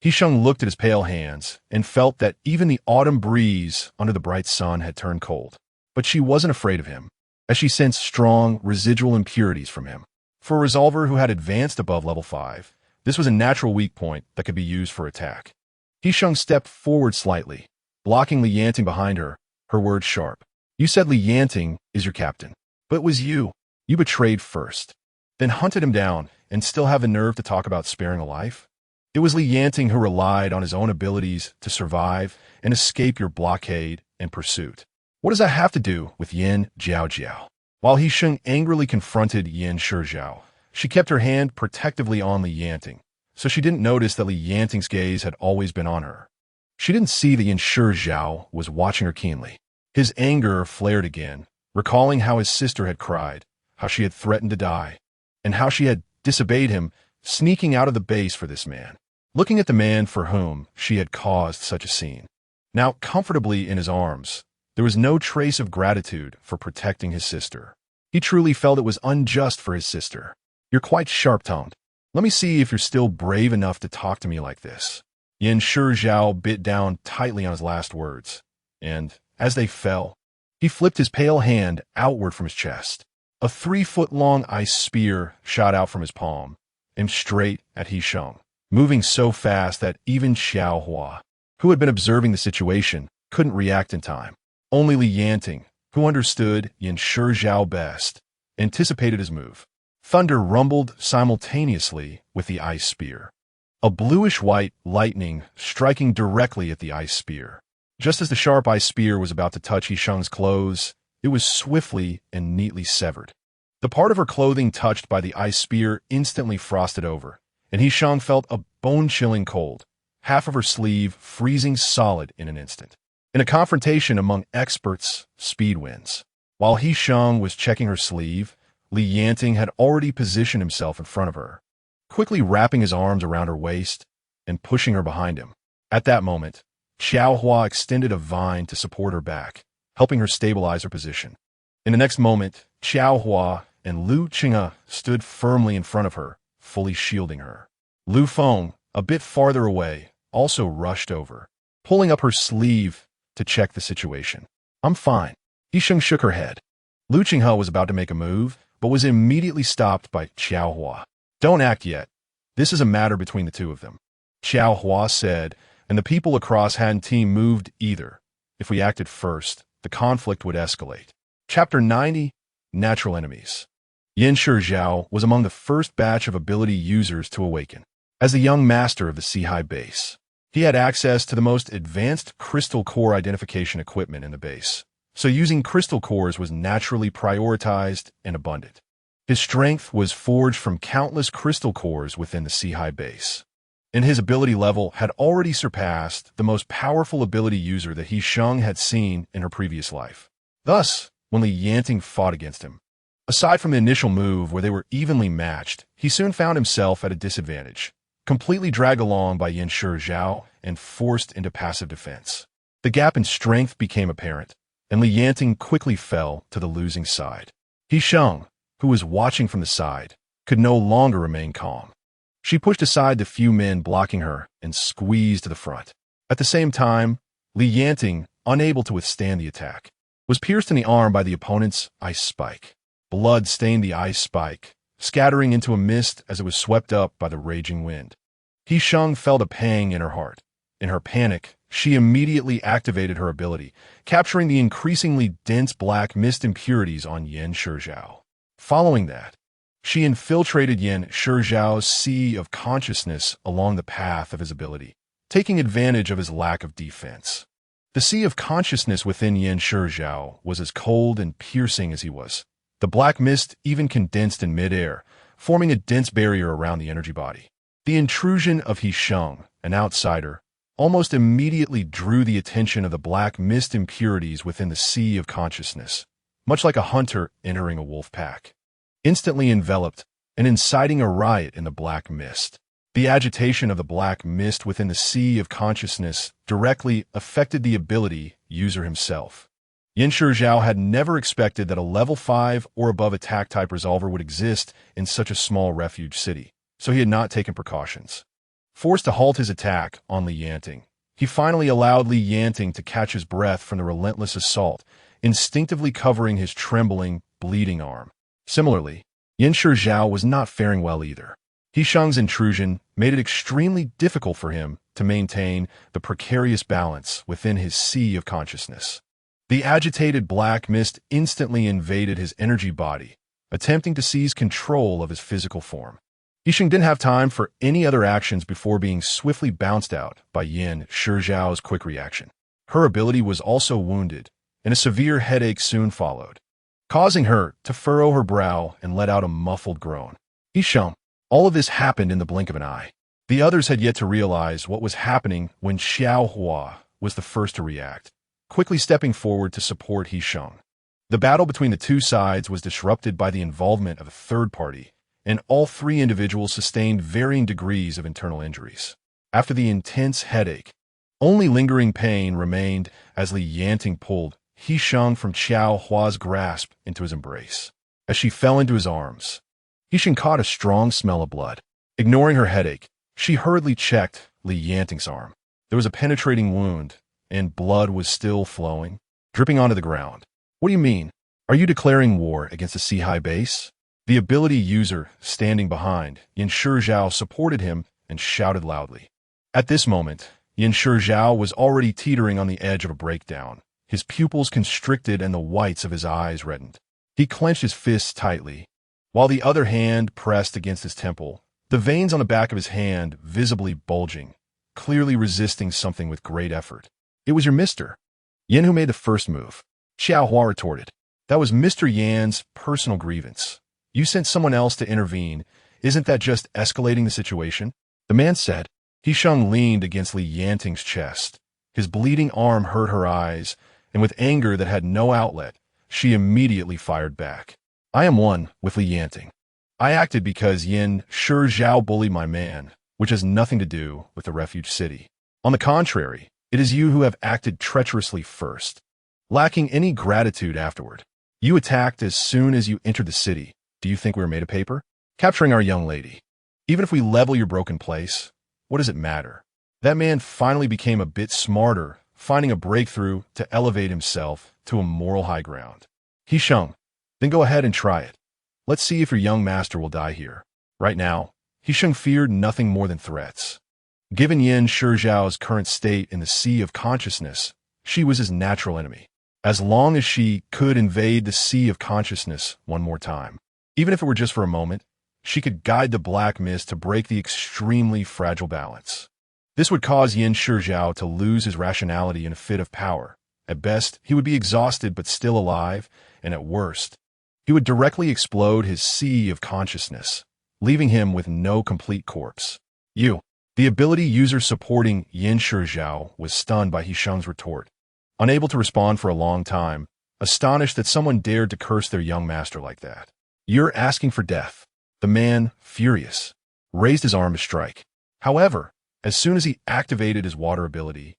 He Sheng looked at his pale hands and felt that even the autumn breeze under the bright sun had turned cold. But she wasn't afraid of him, as she sensed strong, residual impurities from him. For a resolver who had advanced above level 5, this was a natural weak point that could be used for attack. He Sheng stepped forward slightly, blocking Li Yanting behind her, her words sharp. You said Li Yanting is your captain, but it was you. You betrayed first, then hunted him down and still have the nerve to talk about sparing a life? It was Li Yanting who relied on his own abilities to survive and escape your blockade and pursuit. What does that have to do with Yin Jiao Jiao? While He Sheng angrily confronted Yin Shizhao, she kept her hand protectively on Li Yanting, so she didn't notice that Li Yanting's gaze had always been on her. She didn't see that Yin Shizhao was watching her keenly. His anger flared again, recalling how his sister had cried, how she had threatened to die, and how she had disobeyed him, sneaking out of the base for this man, looking at the man for whom she had caused such a scene. Now comfortably in his arms, there was no trace of gratitude for protecting his sister. He truly felt it was unjust for his sister. You're quite sharp-tongued. Let me see if you're still brave enough to talk to me like this. Yin Shizhao bit down tightly on his last words, and, as they fell, he flipped his pale hand outward from his chest. A 3-foot-long ice spear shot out from his palm, aimed straight at He Sheng, moving so fast that even Xiao Hua, who had been observing the situation, couldn't react in time. Only Li Yanting, who understood Yin Shizhao best, anticipated his move. Thunder rumbled simultaneously with the ice spear, a bluish-white lightning striking directly at the ice spear. Just as the sharp ice spear was about to touch He Sheng's clothes, it was swiftly and neatly severed. The part of her clothing touched by the ice spear instantly frosted over, and He Sheng felt a bone-chilling cold, half of her sleeve freezing solid in an instant. In a confrontation among experts, speed wins. While He Sheng was checking her sleeve, Li Yanting had already positioned himself in front of her, quickly wrapping his arms around her waist and pushing her behind him. At that moment, Xiao Hua extended a vine to support her back, helping her stabilize her position. In the next moment, Xiao Hua and Lu Qing'e stood firmly in front of her, fully shielding her. Lu Feng, a bit farther away, also rushed over, pulling up her sleeve to check the situation. I'm fine. He Sheng shook her head. Lu Qing'e was about to make a move, but was immediately stopped by Xiao Hua. Don't act yet. This is a matter between the two of them, Xiao Hua said, and the people across Han Team moved either. If we acted first, the conflict would escalate. Chapter 90, Natural Enemies. Yan Zhao was among the first batch of ability users to awaken. As the young master of the Sea base, he had access to the most advanced crystal core identification equipment in the base, so using crystal cores was naturally prioritized and abundant. His strength was forged from countless crystal cores within the Sea base, and his ability level had already surpassed the most powerful ability user that He Sheng had seen in her previous life. Thus, when the Yanting fought against him, aside from the initial move where they were evenly matched, he soon found himself at a disadvantage, completely dragged along by Yan Zhao and forced into passive defense. The gap in strength became apparent, and Li Yanting quickly fell to the losing side. He Sheng, who was watching from the side, could no longer remain calm. She pushed aside the few men blocking her and squeezed to the front. At the same time, Li Yanting, unable to withstand the attack, was pierced in the arm by the opponent's ice spike. Blood stained the ice spike, scattering into a mist as it was swept up by the raging wind. He Sheng felt a pang in her heart. In her panic, she immediately activated her ability, capturing the increasingly dense black mist impurities on Yan Zhao. Following that, she infiltrated Yan Zhao's sea of consciousness along the path of his ability, taking advantage of his lack of defense. The sea of consciousness within Yan Zhao was as cold and piercing as he was. The black mist even condensed in midair, forming a dense barrier around the energy body. The intrusion of He Sheng, an outsider, almost immediately drew the attention of the black mist impurities within the sea of consciousness, much like a hunter entering a wolf pack. Instantly enveloped and inciting a riot in the black mist. The agitation of the black mist within the sea of consciousness directly affected the ability user himself. Yan Zhao had never expected that a level 5 or above attack-type resolver would exist in such a small refuge city, so he had not taken precautions. Forced to halt his attack on Li Yanting, he finally allowed Li Yanting to catch his breath from the relentless assault, instinctively covering his trembling, bleeding arm. Similarly, Yan Zhao was not faring well either. He Sheng's intrusion made it extremely difficult for him to maintain the precarious balance within his sea of consciousness. The agitated black mist instantly invaded his energy body, attempting to seize control of his physical form. He Sheng didn't have time for any other actions before being swiftly bounced out by Yan Zhao's quick reaction. Her ability was also wounded, and a severe headache soon followed, causing her to furrow her brow and let out a muffled groan. He Sheng, all of this happened in the blink of an eye. The others had yet to realize what was happening when Xiao Hua was the first to react, quickly stepping forward to support He Sheng. The battle between the two sides was disrupted by the involvement of a third party, and all three individuals sustained varying degrees of internal injuries. After the intense headache, only lingering pain remained as Li Yanting pulled He Sheng from Xiao Hua's grasp into his embrace. As she fell into his arms, He Sheng caught a strong smell of blood. Ignoring her headache, she hurriedly checked Li Yanting's arm. There was a penetrating wound, and blood was still flowing, dripping onto the ground. What do you mean? Are you declaring war against the Sea base? The ability user, standing behind, Yan Zhao supported him and shouted loudly. At this moment, Yan Zhao was already teetering on the edge of a breakdown. His pupils constricted and the whites of his eyes reddened. He clenched his fists tightly, while the other hand pressed against his temple, the veins on the back of his hand visibly bulging, clearly resisting something with great effort. It was your Mr. Yan who made the first move. Xiao Hua retorted. That was Mr. Yan's personal grievance. You sent someone else to intervene. Isn't that just escalating the situation? The man said. He Sheng leaned against Li Yanting's chest. His bleeding arm hurt her eyes, and with anger that had no outlet, she immediately fired back. I am one with Li Yanting. I acted because Yan Zhao bullied my man, which has nothing to do with the refuge city. On the contrary, it is you who have acted treacherously first, lacking any gratitude afterward. You attacked as soon as you entered the city. Do you think we were made of paper? Capturing our young lady. Even if we level your broken place, what does it matter? That man finally became a bit smarter, finding a breakthrough to elevate himself to a moral high ground. He Sheng, then go ahead and try it. Let's see if your young master will die here. Right now, He Sheng feared nothing more than threats. Given Yan Zhao's current state in the sea of consciousness, she was his natural enemy. As long as she could invade the sea of consciousness one more time, Even if it were just for a moment, she could guide the black mist to break the extremely fragile balance. This would cause Yin Shizhao to lose his rationality in a fit of power. At best, he would be exhausted but still alive, and at worst, he would directly explode his sea of consciousness, leaving him with no complete corpse. The ability user supporting Yin Shizhao was stunned by He Sheng's retort. Unable to respond for a long time, astonished that someone dared to curse their young master like that. "You're asking for death." The man, furious, raised his arm to strike. However, as soon as he activated his water ability,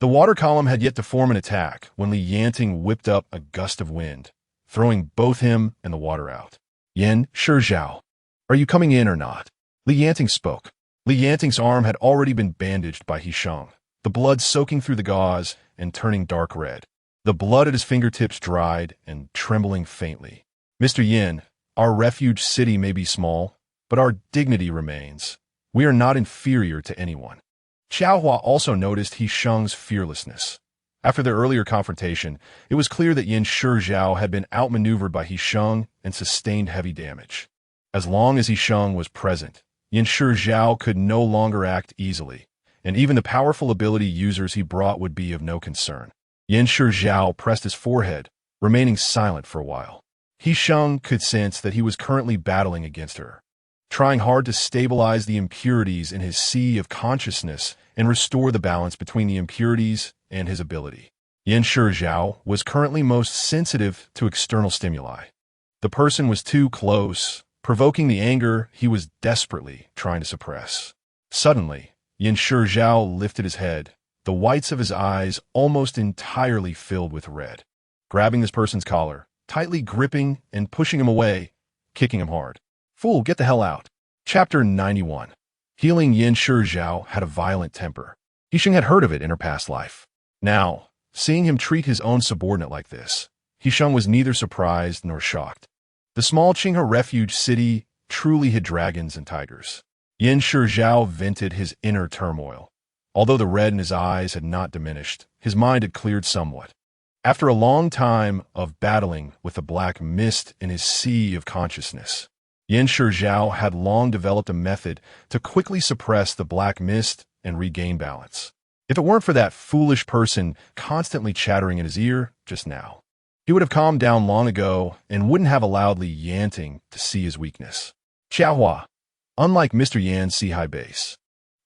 the water column had yet to form an attack when Li Yanting whipped up a gust of wind, throwing both him and the water out. "Yin Shizhao, are you coming in or not?" Li Yanting spoke. Li Yanting's arm had already been bandaged by He Sheng, the blood soaking through the gauze and turning dark red. The blood at his fingertips dried and trembling faintly. "Mr. Yin, our refuge city may be small, but our dignity remains. We are not inferior to anyone." Xiaohua also noticed He Sheng's fearlessness. After their earlier confrontation, it was clear that Yin Shizhao had been outmaneuvered by He Sheng and sustained heavy damage. As long as He Sheng was present, Yin Shizhao could no longer act easily, and even the powerful ability users he brought would be of no concern. Yin Shizhao pressed his forehead, remaining silent for a while. He Sheng could sense that he was currently battling against her, trying hard to stabilize the impurities in his sea of consciousness and restore the balance between the impurities and his ability. Yin Shizhao was currently most sensitive to external stimuli. The person was too close, provoking the anger he was desperately trying to suppress. Suddenly, Yin Shizhao lifted his head, the whites of his eyes almost entirely filled with red. Grabbing this person's collar, tightly gripping and pushing him away, kicking him hard. "Fool, get the hell out." Chapter 91. Healing Yin Shizhao had a violent temper. He Sheng had heard of it in her past life. Now, seeing him treat his own subordinate like this, He Sheng was neither surprised nor shocked. The small Qinghe refuge city truly hid dragons and tigers. Yin Shizhao vented his inner turmoil. Although the red in his eyes had not diminished, his mind had cleared somewhat. After a long time of battling with the black mist in his sea of consciousness, Yin Shizhao had long developed a method to quickly suppress the black mist and regain balance. If it weren't for that foolish person constantly chattering in his ear just now, he would have calmed down long ago and wouldn't have allowed Li Yanting to see his weakness. Xiaohua, unlike Mr. Yan's high base,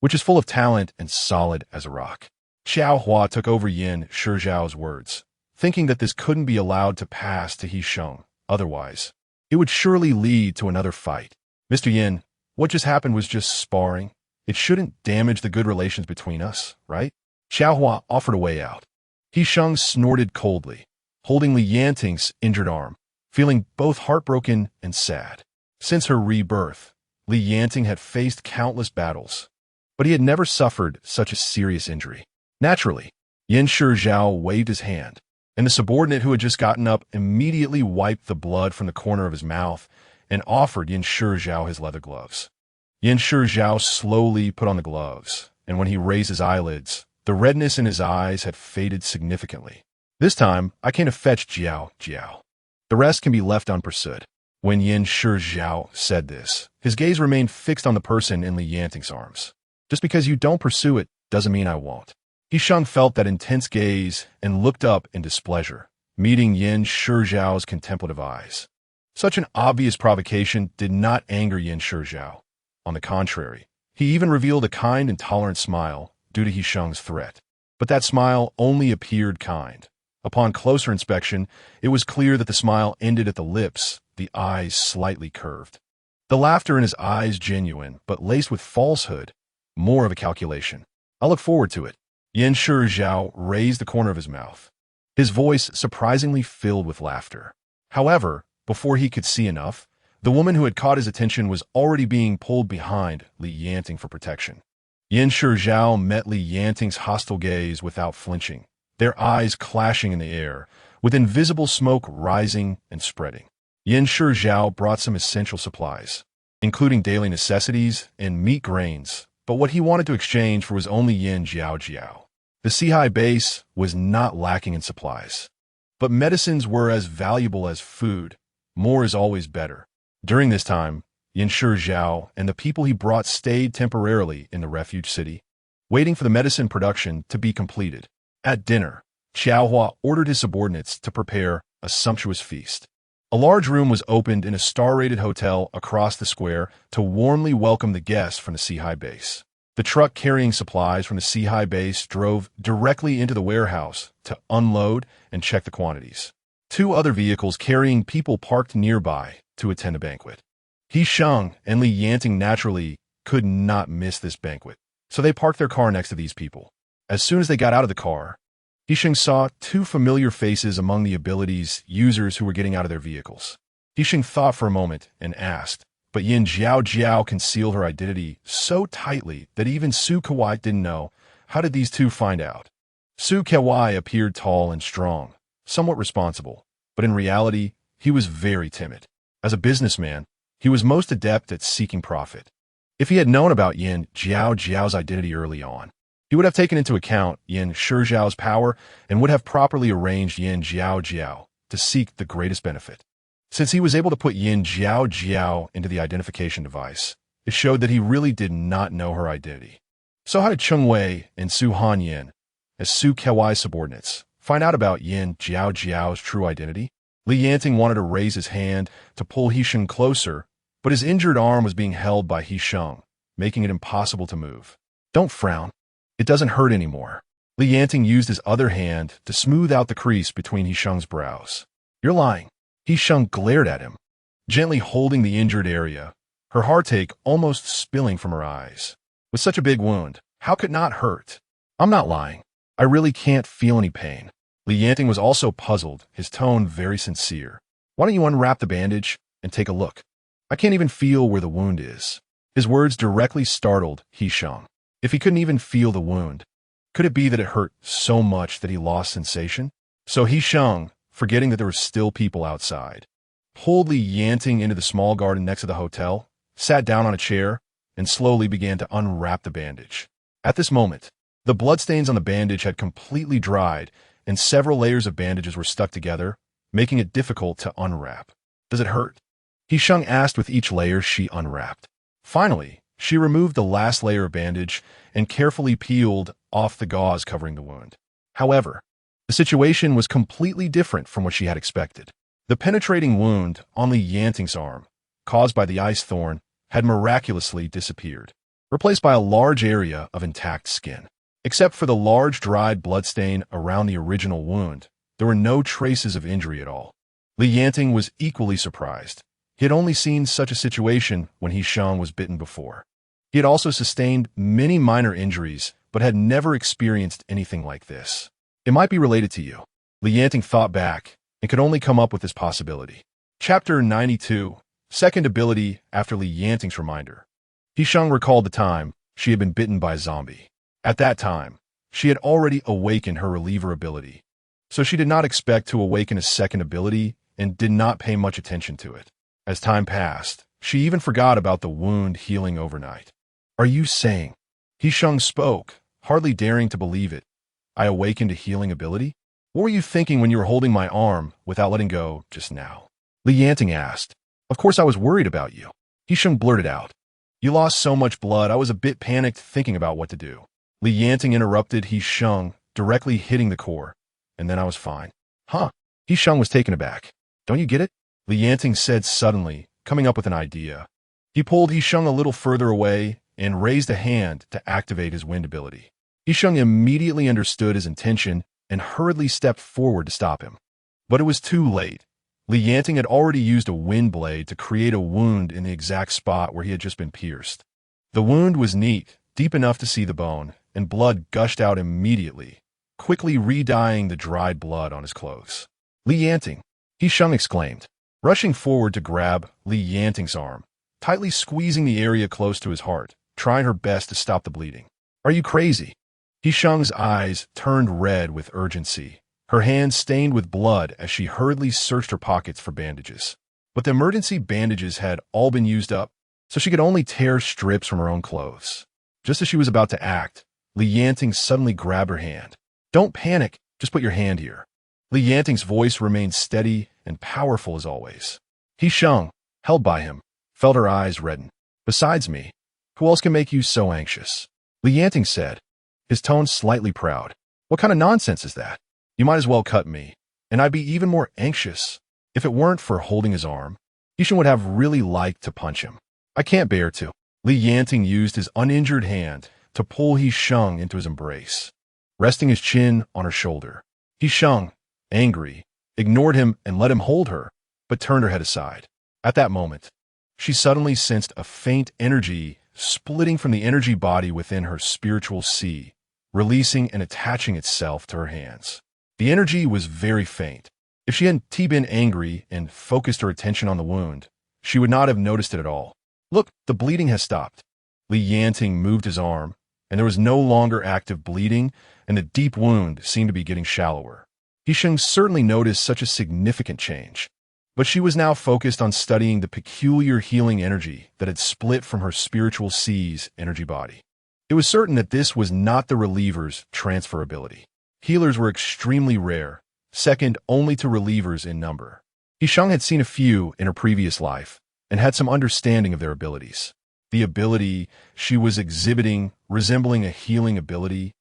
which is full of talent and solid as a rock, Xiaohua took over Yin Shizhao's words, thinking that this couldn't be allowed to pass to He Sheng. Otherwise, it would surely lead to another fight. "Mr. Yin, what just happened was just sparring. It shouldn't damage the good relations between us, right?" Xiaohua offered a way out. He Sheng snorted coldly, holding Li Yanting's injured arm, feeling both heartbroken and sad. Since her rebirth, Li Yanting had faced countless battles, but he had never suffered such a serious injury. Naturally, Yin Shizhao waved his hand, and the subordinate who had just gotten up immediately wiped the blood from the corner of his mouth and offered Yin Shizhao his leather gloves. Yin Shizhao slowly put on the gloves, and when he raised his eyelids, the redness in his eyes had faded significantly. "This time, I came to fetch Jiao. The rest can be left unpursued." When Yin Shizhao said this, his gaze remained fixed on the person in Li Yanting's arms. "Just because you don't pursue it doesn't mean I won't." He Sheng felt that intense gaze and looked up in displeasure, meeting Yin Shizhao's contemplative eyes. Such an obvious provocation did not anger Yin Shizhao. On the contrary, he even revealed a kind and tolerant smile due to He Sheng's threat. But that smile only appeared kind. Upon closer inspection, it was clear that the smile ended at the lips, the eyes slightly curved. The laughter in his eyes genuine, but laced with falsehood, more of a calculation. "I look forward to it." Yin Shizhao raised the corner of his mouth, his voice surprisingly filled with laughter. However, before he could see enough, the woman who had caught his attention was already being pulled behind Li Yanting for protection. Yin Shizhao met Li Yanting's hostile gaze without flinching, their eyes clashing in the air, with invisible smoke rising and spreading. Yin Shizhao brought some essential supplies, including daily necessities and meat grains, but what he wanted to exchange for was only Yin Jiao. The Sihai base was not lacking in supplies, but medicines were as valuable as food. More is always better. During this time, Yin Zhao and the people he brought stayed temporarily in the refuge city, waiting for the medicine production to be completed. At dinner, Xiaohua ordered his subordinates to prepare a sumptuous feast. A large room was opened in a star-rated hotel across the square to warmly welcome the guests from the Sea-High base. The truck carrying supplies from the Sea-High base drove directly into the warehouse to unload and check the quantities. 2 other vehicles carrying people parked nearby to attend the banquet. He Sheng and Li Yanting naturally could not miss this banquet, so they parked their car next to these people. As soon as they got out of the car, He Sheng saw 2 familiar faces among the abilities users who were getting out of their vehicles. He Sheng thought for a moment and asked, but Yin Zhao concealed her identity so tightly that even Su Kawai didn't know. How did these 2 find out? Su Kawai appeared tall and strong, somewhat responsible, but in reality, he was very timid. As a businessman, he was most adept at seeking profit. If he had known about Yin Zhao's identity early on, he would have taken into account Yin Zhao's power and would have properly arranged Yin Zhao to seek the greatest benefit. Since he was able to put Yin Zhao into the identification device, it showed that he really did not know her identity. So how did Cheng Wei and Suhanyan, as Su Kawai's subordinates, find out about Yin Zhao's true identity? Li Yanting wanted to raise his hand to pull He Sheng closer, but his injured arm was being held by He Sheng, making it impossible to move. Don't frown. It doesn't hurt anymore. Li Yanting used his other hand to smooth out the crease between He Sheng's brows. You're lying. He Sheng glared at him, gently holding the injured area, her heartache almost spilling from her eyes. With such a big wound, how could it not hurt? I'm not lying. I really can't feel any pain. Li Yanting was also puzzled, his tone very sincere. Why don't you unwrap the bandage and take a look? I can't even feel where the wound is. His words directly startled He Sheng. If he couldn't even feel the wound, could it be that it hurt so much that he lost sensation? So He Sheng, forgetting that there were still people outside, pulled Li Yanting into the small garden next to the hotel, sat down on a chair, and slowly began to unwrap the bandage. At this moment, the bloodstains on the bandage had completely dried, and several layers of bandages were stuck together, making it difficult to unwrap. Does it hurt? He Sheng asked with each layer she unwrapped. Finally, she removed the last layer of bandage and carefully peeled off the gauze covering the wound. However, the situation was completely different from what she had expected. The penetrating wound on Li Yanting's arm, caused by the ice thorn, had miraculously disappeared, replaced by a large area of intact skin. Except for the large dried bloodstain around the original wound, there were no traces of injury at all. Li Yanting was equally surprised. He had only seen such a situation when He Sheng was bitten before. He had also sustained many minor injuries, but had never experienced anything like this. It might be related to you. Li Yanting thought back and could only come up with this possibility. Chapter 92, Second Ability after Li Yanting's reminder. He Sheng recalled the time she had been bitten by a zombie. At that time, she had already awakened her reliever ability, so she did not expect to awaken a second ability and did not pay much attention to it. As time passed, she even forgot about the wound healing overnight. Are you saying? He Sheng spoke, hardly daring to believe it. I awakened a healing ability? What were you thinking when you were holding my arm without letting go just now? Li Yanting asked. Of course I was worried about you. He Sheng blurted out. You lost so much blood, I was a bit panicked thinking about what to do. Li Yanting interrupted He Sheng, directly hitting the core, and then I was fine. Huh? He Sheng was taken aback. Don't you get it? Li Yanting said suddenly, coming up with an idea. He pulled He Sheng a little further away and raised a hand to activate his wind ability. He Sheng immediately understood his intention and hurriedly stepped forward to stop him. But it was too late. Li Yanting had already used a wind blade to create a wound in the exact spot where he had just been pierced. The wound was neat, deep enough to see the bone, and blood gushed out immediately, quickly re-dyeing the dried blood on his clothes. Li Yanting, He Sheng exclaimed, rushing forward to grab Li Yanting's arm, tightly squeezing the area close to his heart, trying her best to stop the bleeding. Are you crazy? He Sheng's eyes turned red with urgency, her hands stained with blood as she hurriedly searched her pockets for bandages. But the emergency bandages had all been used up, so she could only tear strips from her own clothes. Just as she was about to act, Li Yanting suddenly grabbed her hand. Don't panic, just put your hand here. Li Yanting's voice remained steady and powerful as always. He Sheng, held by him, felt her eyes redden. Besides me, who else can make you so anxious? Yanting said, his tone slightly proud. What kind of nonsense is that? You might as well cut me, and I'd be even more anxious. If it weren't for holding his arm, He Sheng would have really liked to punch him. I can't bear to. Yanting used his uninjured hand to pull He Sheng into his embrace, resting his chin on her shoulder. He Sheng, angry, ignored him and let him hold her, but turned her head aside. At that moment, she suddenly sensed a faint energy splitting from the energy body within her spiritual sea, releasing and attaching itself to her hands. The energy was very faint. If she hadn't been angry and focused her attention on the wound, she would not have noticed it at all. Look, the bleeding has stopped. Yanting moved his arm, and there was no longer active bleeding, and the deep wound seemed to be getting shallower. He Sheng certainly noticed such a significant change, but she was now focused on studying the peculiar healing energy that had split from her spiritual sea's energy body. It was certain that this was not the reliever's transferability. Healers were extremely rare, second only to relievers in number. He Sheng had seen a few in her previous life and had some understanding of their abilities. The ability she was exhibiting, resembling a healing ability,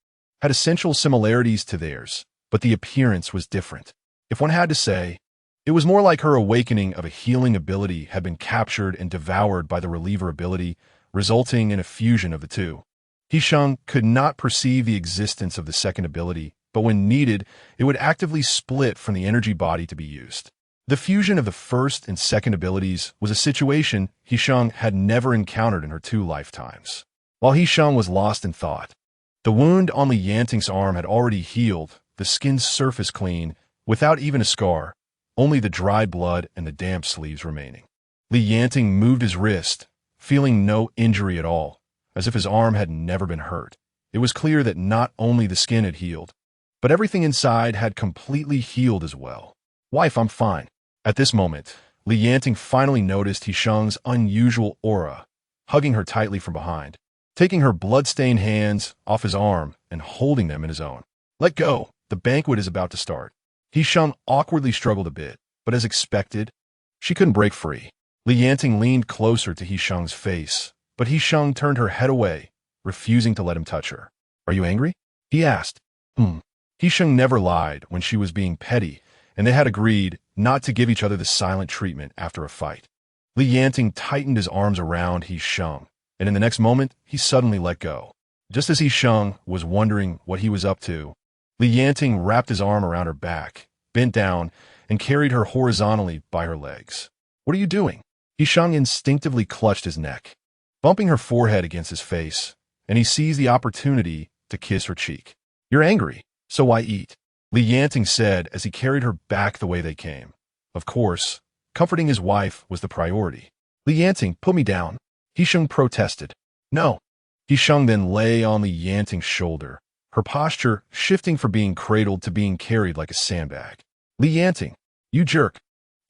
had essential similarities to theirs, but the appearance was different. If one had to say, it was more like her awakening of a healing ability had been captured and devoured by the reliever ability, resulting in a fusion of the two. He Sheng could not perceive the existence of the second ability, but when needed, it would actively split from the energy body to be used. The fusion of the first and second abilities was a situation He Sheng had never encountered in her 2 lifetimes. While He Sheng was lost in thought, the wound on Yanting's arm had already healed, the skin's surface clean, without even a scar, only the dried blood and the damp sleeves remaining. Yanting moved his wrist, feeling no injury at all, as if his arm had never been hurt. It was clear that not only the skin had healed, but everything inside had completely healed as well. Wife, I'm fine. At this moment, Yanting finally noticed He Sheng's unusual aura, hugging her tightly from behind, taking her blood-stained hands off his arm and holding them in his own. Let go. The banquet is about to start. He Sheng awkwardly struggled a bit, but as expected, she couldn't break free. Yanting leaned closer to He Sheng's face, but He Sheng turned her head away, refusing to let him touch her. Are you angry? He asked. He Sheng never lied when she was being petty, and they had agreed not to give each other the silent treatment after a fight. Yanting tightened his arms around He Sheng, and in the next moment, he suddenly let go. Just as He Sheng was wondering what he was up to, Yanting wrapped his arm around her back, bent down, and carried her horizontally by her legs. What are you doing? He Sheng instinctively clutched his neck, bumping her forehead against his face, and he seized the opportunity to kiss her cheek. You're angry, so why eat? Yanting said as he carried her back the way they came. Of course, comforting his wife was the priority. Yanting, put me down. He Sheng protested. No. He Sheng then lay on Yanting's shoulder, her posture shifting from being cradled to being carried like a sandbag. Yanting, you jerk.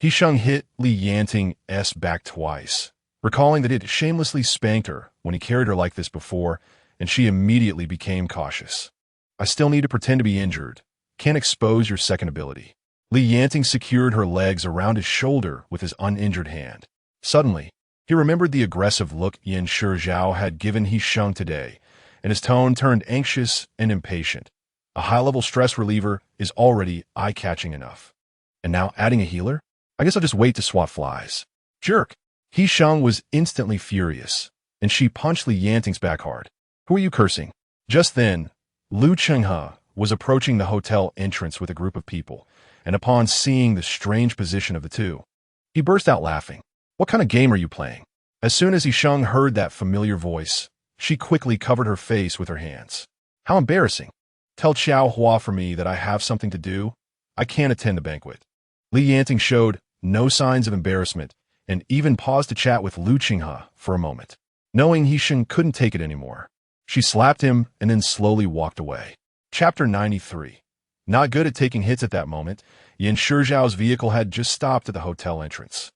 He Sheng hit Yanting's back twice, recalling that he had shamelessly spanked her when he carried her like this before, and she immediately became cautious. I still need to pretend to be injured. Can't expose your second ability. Yanting secured her legs around his shoulder with his uninjured hand. Suddenly, he remembered the aggressive look Yin Shizhao had given He Sheng today, and his tone turned anxious and impatient. A high-level stress reliever is already eye-catching enough. And now adding a healer? I guess I'll just wait to swat flies. Jerk! He Sheng was instantly furious, and she punched Yanting's back hard. Who are you cursing? Just then, Lu Chenghe was approaching the hotel entrance with a group of people, and upon seeing the strange position of the two, he burst out laughing. What kind of game are you playing? As soon as He Sheng heard that familiar voice, she quickly covered her face with her hands. How embarrassing. Tell Xiao Hua for me that I have something to do. I can't attend the banquet. Yanting showed no signs of embarrassment and even paused to chat with Lu Chenghe for a moment. Knowing He Sheng couldn't take it anymore, she slapped him and then slowly walked away. Chapter 93. Not good at taking hits at that moment, Yin Shizhao's vehicle had just stopped at the hotel entrance.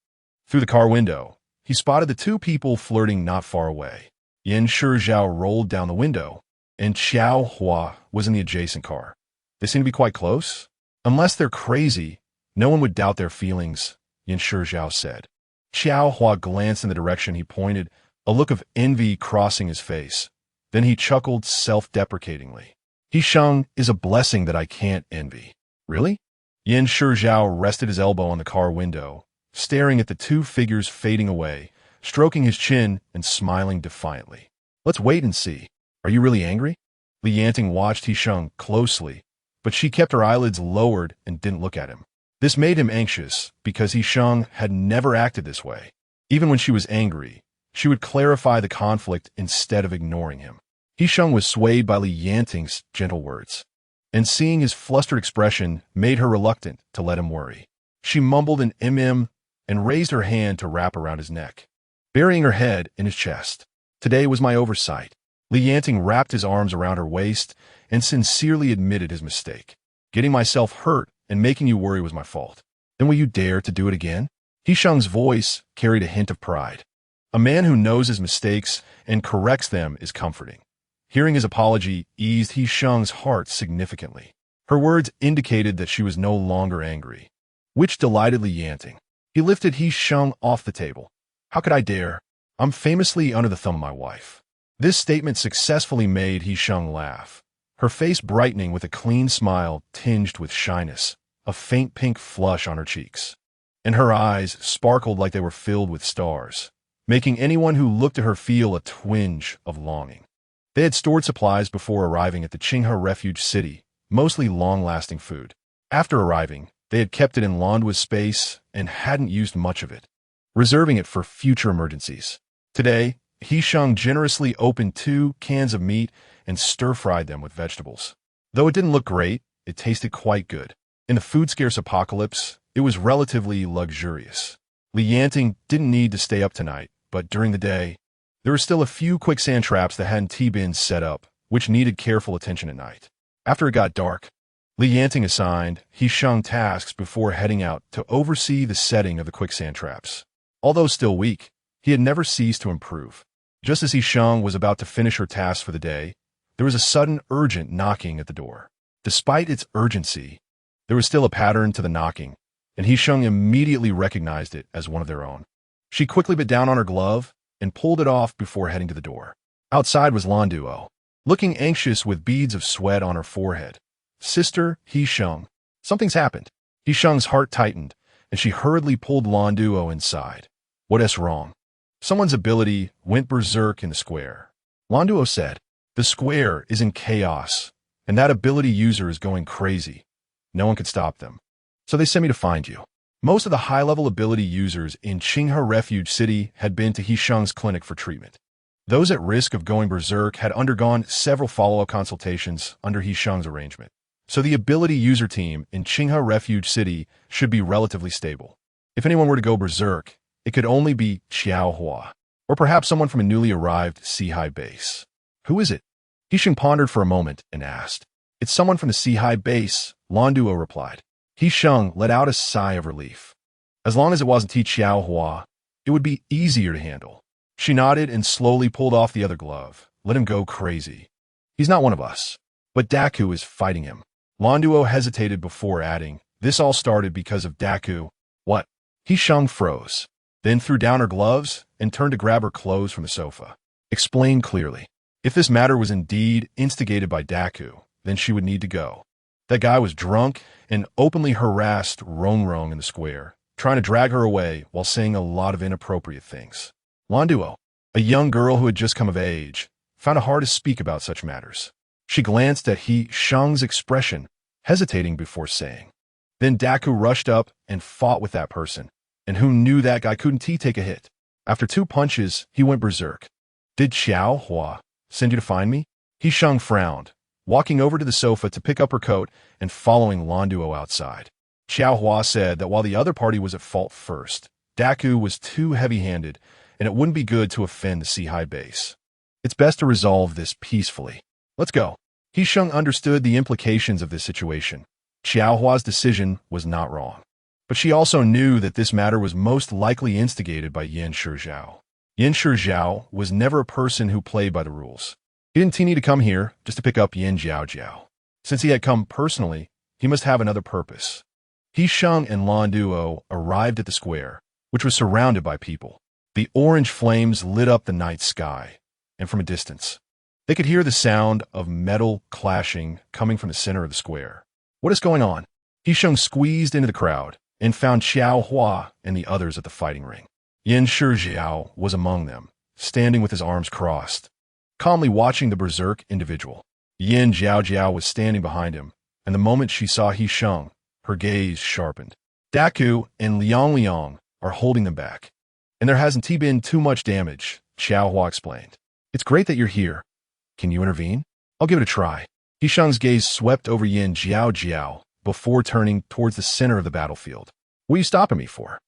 Through the car window, he spotted the 2 people flirting not far away. Yin Shizhao rolled down the window, and Xiao Hua was in the adjacent car. They seem to be quite close. Unless they're crazy, no one would doubt their feelings, Yin Shizhao said. Hua glanced in the direction he pointed, a look of envy crossing his face. Then he chuckled self-deprecatingly. He Sheng is a blessing that I can't envy. Really? Yan Shizhao rested his elbow on the car window, staring at the two figures fading away, stroking his chin and smiling defiantly. Let's wait and see. Are you really angry? Li Yanting watched He Sheng closely, but she kept her eyelids lowered and didn't look at him. This made him anxious because He Sheng had never acted this way. Even when she was angry, she would clarify the conflict instead of ignoring him. He Sheng was swayed by Li Yanting's gentle words, and seeing his flustered expression made her reluctant to let him worry. She mumbled an and raised her hand to wrap around his neck, burying her head in his chest. Today was my oversight. Li Yanting wrapped his arms around her waist and sincerely admitted his mistake. Getting myself hurt and making you worry was my fault. Then will you dare to do it again? He Sheng's voice carried a hint of pride. A man who knows his mistakes and corrects them is comforting. Hearing his apology eased He Sheng's heart significantly. Her words indicated that she was no longer angry, which delighted Li Yanting. He lifted He Sheng off the table. How could I dare? I'm famously under the thumb of my wife. This statement successfully made He Sheng laugh, her face brightening with a clean smile tinged with shyness, a faint pink flush on her cheeks. And her eyes sparkled like they were filled with stars, making anyone who looked at her feel a twinge of longing. They had stored supplies before arriving at the Qinghe refuge city, mostly long-lasting food. After arriving, they had kept it in Landua's space and hadn't used much of it, reserving it for future emergencies. Today, He Sheng generously opened 2 cans of meat and stir-fried them with vegetables. Though it didn't look great, it tasted quite good. In the food-scarce apocalypse, it was relatively luxurious. Li Yanting didn't need to stay up tonight, but during the day, there were still a few quicksand traps that hadn't T-bins set up, which needed careful attention at night. After it got dark, Li Yanting assigned He Sheng tasks before heading out to oversee the setting of the quicksand traps. Although still weak, he had never ceased to improve. Just as He Sheng was about to finish her task for the day, there was a sudden urgent knocking at the door. Despite its urgency, there was still a pattern to the knocking, and He Sheng immediately recognized it as one of their own. She quickly bit down on her glove and pulled it off before heading to the door. Outside was Landuo, looking anxious with beads of sweat on her forehead. Sister, He Sheng, something's happened. He Sheng's heart tightened, and she hurriedly pulled Landuo inside. What's wrong? Someone's ability went berserk in the square. Landuo said, the square is in chaos, and that ability user is going crazy. No one could stop them. So they sent me to find you. Most of the high-level ability users in Qinghe Refuge City had been to He Sheng's clinic for treatment. Those at risk of going berserk had undergone several follow-up consultations under He Sheng's arrangement. So the ability user team in Qinghe Refuge City should be relatively stable. If anyone were to go berserk, it could only be Hua, or perhaps someone from a newly arrived Seahai base. Who is it? He Sheng pondered for a moment and asked. It's someone from the Seahai base, Landuo replied. He Sheng let out a sigh of relief. As long as it wasn't Hua, it would be easier to handle. She nodded and slowly pulled off the other glove. Let him go crazy. He's not one of us. But Daku is fighting him. Landuo hesitated before adding, this all started because of Daku. What? He Sheng froze, then threw down her gloves and turned to grab her clothes from the sofa. Explain clearly. If this matter was indeed instigated by Daku, then she would need to go. That guy was drunk and openly harassed Rong in the square, trying to drag her away while saying a lot of inappropriate things. Landuo, a young girl who had just come of age, found it hard to speak about such matters. She glanced at He Sheng's expression, hesitating before saying. Then Daku rushed up and fought with that person, and who knew that guy couldn't take a hit. After 2 punches, he went berserk. Did Hua send you to find me? He Sheng frowned, walking over to the sofa to pick up her coat and following Landuo outside. Hua said that while the other party was at fault first, Daku was too heavy-handed, and it wouldn't be good to offend the Seahai base. It's best to resolve this peacefully. Let's go. He Sheng understood the implications of this situation. Hua's decision was not wrong. But she also knew that this matter was most likely instigated by Yan Shizhao. Yan Shizhao was never a person who played by the rules. He didn't need to come here just to pick up Yan Jiao. Since he had come personally, he must have another purpose. He Sheng and Landuo arrived at the square, which was surrounded by people. The orange flames lit up the night sky, and from a distance, they could hear the sound of metal clashing coming from the center of the square. What is going on? He Sheng squeezed into the crowd and found Xiao Hua and the others at the fighting ring. Yin Shi was among them, standing with his arms crossed, calmly watching the berserk individual. Yin Jiao was standing behind him, and the moment she saw He Sheng, her gaze sharpened. Daku and Liang are holding them back, and there hasn't been too much damage, Xiao Hua explained. It's great that you're here. Can you intervene? I'll give it a try. He Sheng's gaze swept over Yin Jiao before turning towards the center of the battlefield. What are you stopping me for?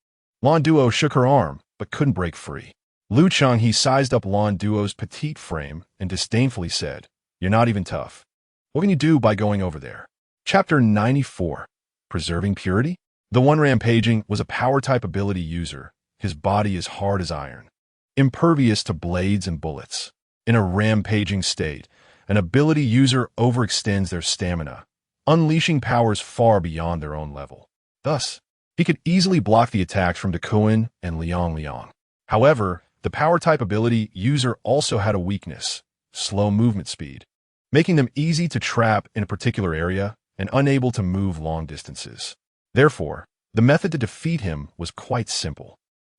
Lan Duo shook her arm, but couldn't break free. Lu Cheng he sized up Lan Duo's petite frame and disdainfully said, You're not even tough. What can you do by going over there? Chapter 94. Preserving Purity? The one rampaging was a power-type ability user. His body is hard as iron, impervious to blades and bullets. In a rampaging state, an ability user overextends their stamina, unleashing powers far beyond their own level. Thus, he could easily block the attacks from Duan and Liang. However, the power-type ability user also had a weakness, slow movement speed, making them easy to trap in a particular area and unable to move long distances. Therefore, the method to defeat him was quite simple.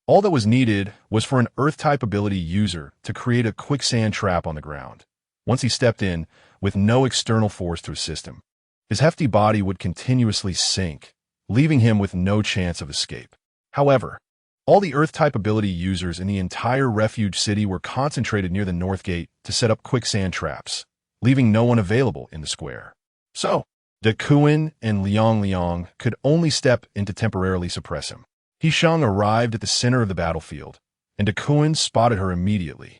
All that was needed was for an Earth-type ability user to create a quicksand trap on the ground. Once he stepped in, with no external force to assist him, his hefty body would continuously sink, leaving him with no chance of escape. However, all the Earth-type ability users in the entire refuge city were concentrated near the north gate to set up quicksand traps, leaving no one available in the square. So, Duan and Liang could only step in to temporarily suppress him. He Sheng arrived at the center of the battlefield, and Duan spotted her immediately,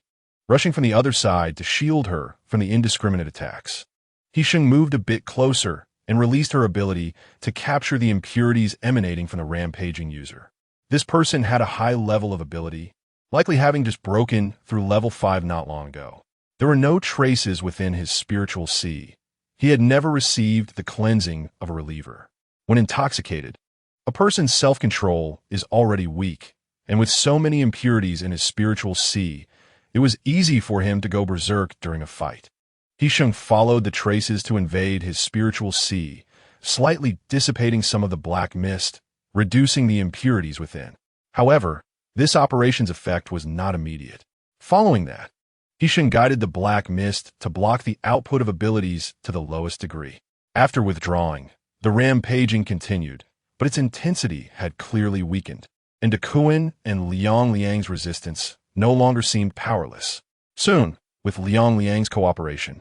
rushing from the other side to shield her from the indiscriminate attacks. He Sheng moved a bit closer and released her ability to capture the impurities emanating from the rampaging user. This person had a high level of ability, likely having just broken through level 5 not long ago. There were no traces within his spiritual sea. He had never received the cleansing of a reliever. When intoxicated, a person's self-control is already weak, and with so many impurities in his spiritual sea, it was easy for him to go berserk during a fight. He Sheng followed the traces to invade his spiritual sea, slightly dissipating some of the black mist, reducing the impurities within. However, this operation's effect was not immediate. Following that, He Sheng guided the black mist to block the output of abilities to the lowest degree. After withdrawing, the rampaging continued, but its intensity had clearly weakened, and Duan and Liang's resistance no longer seemed powerless. Soon, with Liang's cooperation,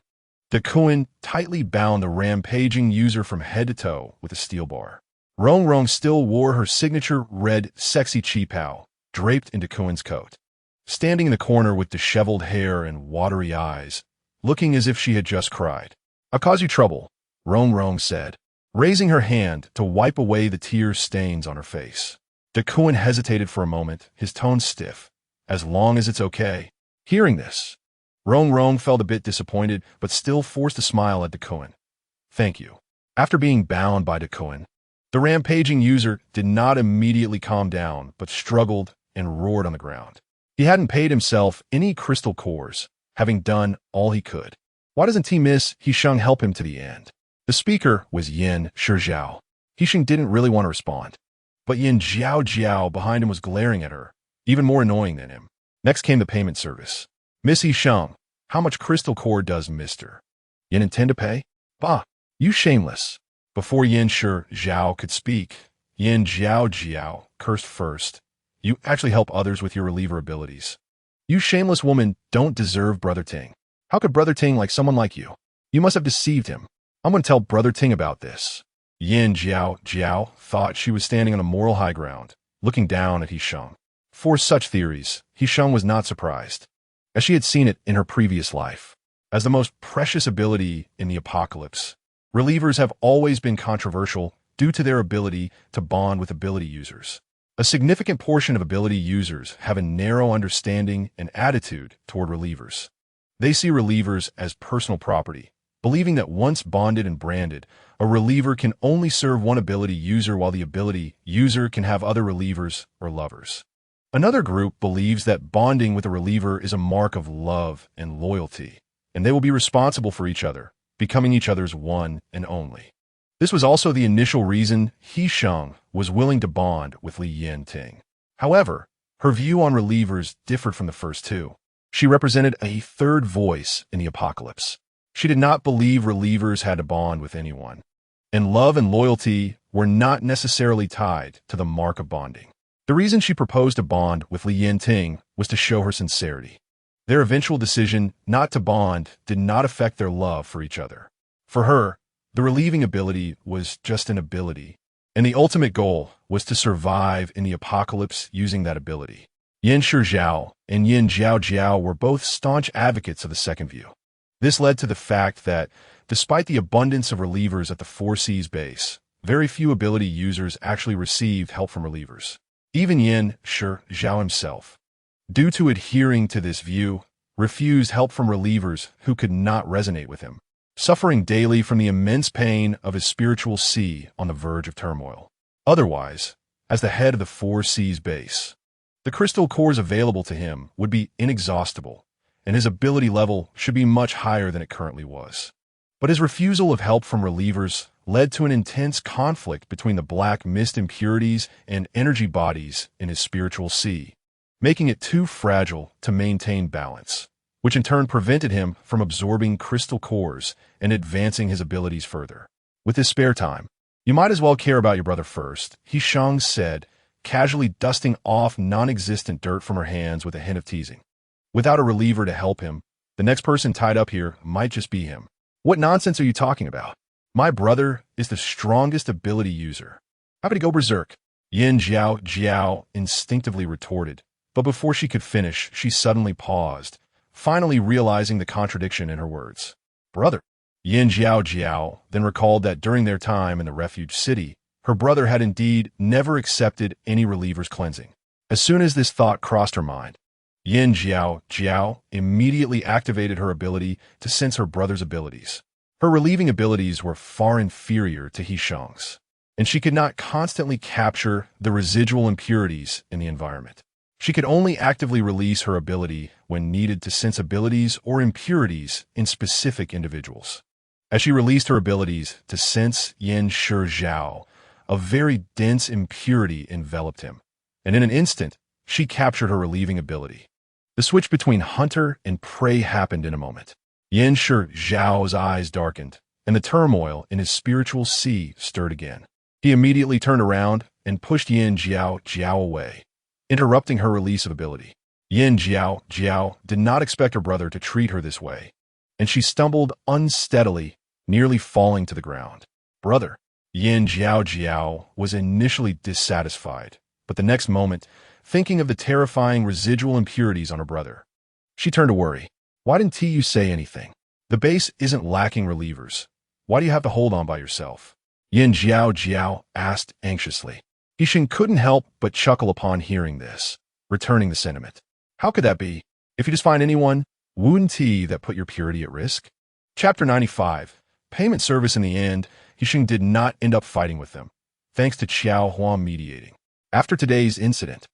Duan tightly bound the rampaging user from head to toe with a steel bar. Rong still wore her signature red sexy qipao draped in Duan's coat, standing in the corner with disheveled hair and watery eyes, looking as if she had just cried. I'll cause you trouble, Rong said, raising her hand to wipe away the tear stains on her face. Duan hesitated for a moment, his tone stiff. As long as it's okay. Hearing this, Rong felt a bit disappointed, but still forced a smile at Duan. Thank you. After being bound by Duan, the rampaging user did not immediately calm down, but struggled and roared on the ground. He hadn't paid himself any crystal cores, having done all he could. Why doesn't He Sheng help him to the end? The speaker was Yin Shi. He Sheng didn't really want to respond, but Yin Jiao behind him was glaring at her, even more annoying than him. Next came the payment service. Miss He Sheng, how much crystal core does Mr. Yin intend to pay? Bah, you shameless. Before Yin Zhao could speak, Yin Jiao cursed first. You actually help others with your reliever abilities. You shameless woman don't deserve Brother Ting. How could Brother Ting like someone like you? You must have deceived him. I'm going to tell Brother Ting about this. Yin Jiao thought she was standing on a moral high ground, looking down at He Sheng. For such theories, He Sheng was not surprised, as she had seen it in her previous life. As the most precious ability in the apocalypse, relievers have always been controversial due to their ability to bond with ability users. A significant portion of ability users have a narrow understanding and attitude toward relievers. They see relievers as personal property, believing that once bonded and branded, a reliever can only serve one ability user while the ability user can have other relievers or lovers. Another group believes that bonding with a reliever is a mark of love and loyalty, and they will be responsible for each other, becoming each other's one and only. This was also the initial reason He Sheng was willing to bond with Yanting. However, her view on relievers differed from the first two. She represented a third voice in the apocalypse. She did not believe relievers had to bond with anyone, and love and loyalty were not necessarily tied to the mark of bonding. The reason she proposed a bond with Yanting was to show her sincerity. Their eventual decision not to bond did not affect their love for each other. For her, the relieving ability was just an ability, and the ultimate goal was to survive in the apocalypse using that ability. Yin Zhao and Yin Jiao were both staunch advocates of the second view. This led to the fact that, despite the abundance of relievers at the 4C's base, very few ability users actually received help from relievers. Even Yin Zhao himself, due to adhering to this view, refused help from relievers who could not resonate with him, suffering daily from the immense pain of his spiritual sea on the verge of turmoil. Otherwise, as the head of the 4C's base, the crystal cores available to him would be inexhaustible, and his ability level should be much higher than it currently was. But his refusal of help from relievers led to an intense conflict between the black mist impurities and energy bodies in his spiritual sea, making it too fragile to maintain balance, which in turn prevented him from absorbing crystal cores and advancing his abilities further. With his spare time, "You might as well care about your brother first," He Sheng said, casually dusting off non-existent dirt from her hands with a hint of teasing. Without a reliever to help him, the next person tied up here might just be him. "What nonsense are you talking about? My brother is the strongest ability user. How could he go berserk?" Yin Jiao instinctively retorted, but before she could finish, she suddenly paused, finally realizing the contradiction in her words. "Brother?" Yin Jiao then recalled that during their time in the refuge city, her brother had indeed never accepted any reliever's cleansing. As soon as this thought crossed her mind, Yin Jiao immediately activated her ability to sense her brother's abilities. Her relieving abilities were far inferior to He Sheng's, and she could not constantly capture the residual impurities in the environment. She could only actively release her ability when needed to sense abilities or impurities in specific individuals. As she released her abilities to sense Yin Zhao, a very dense impurity enveloped him, and in an instant, she captured her relieving ability. The switch between hunter and prey happened in a moment. Yin Zhao's eyes darkened, and the turmoil in his spiritual sea stirred again. He immediately turned around and pushed Yin Jiao away, interrupting her release of ability. Yin Jiao did not expect her brother to treat her this way, and she stumbled unsteadily, nearly falling to the ground. "Brother." Yin Jiao was initially dissatisfied, but the next moment, thinking of the terrifying residual impurities on her brother, she turned to worry. "Why didn't you say anything? The base isn't lacking relievers. Why do you have to hold on by yourself?" Yin Jiao asked anxiously. He Sheng couldn't help but chuckle upon hearing this, returning the sentiment. "How could that be? If you just find anyone, wouldn't he that put your purity at risk?" Chapter 95. Payment service. In the end, He Sheng did not end up fighting with them, thanks to Xiao Huang mediating. After today's incident,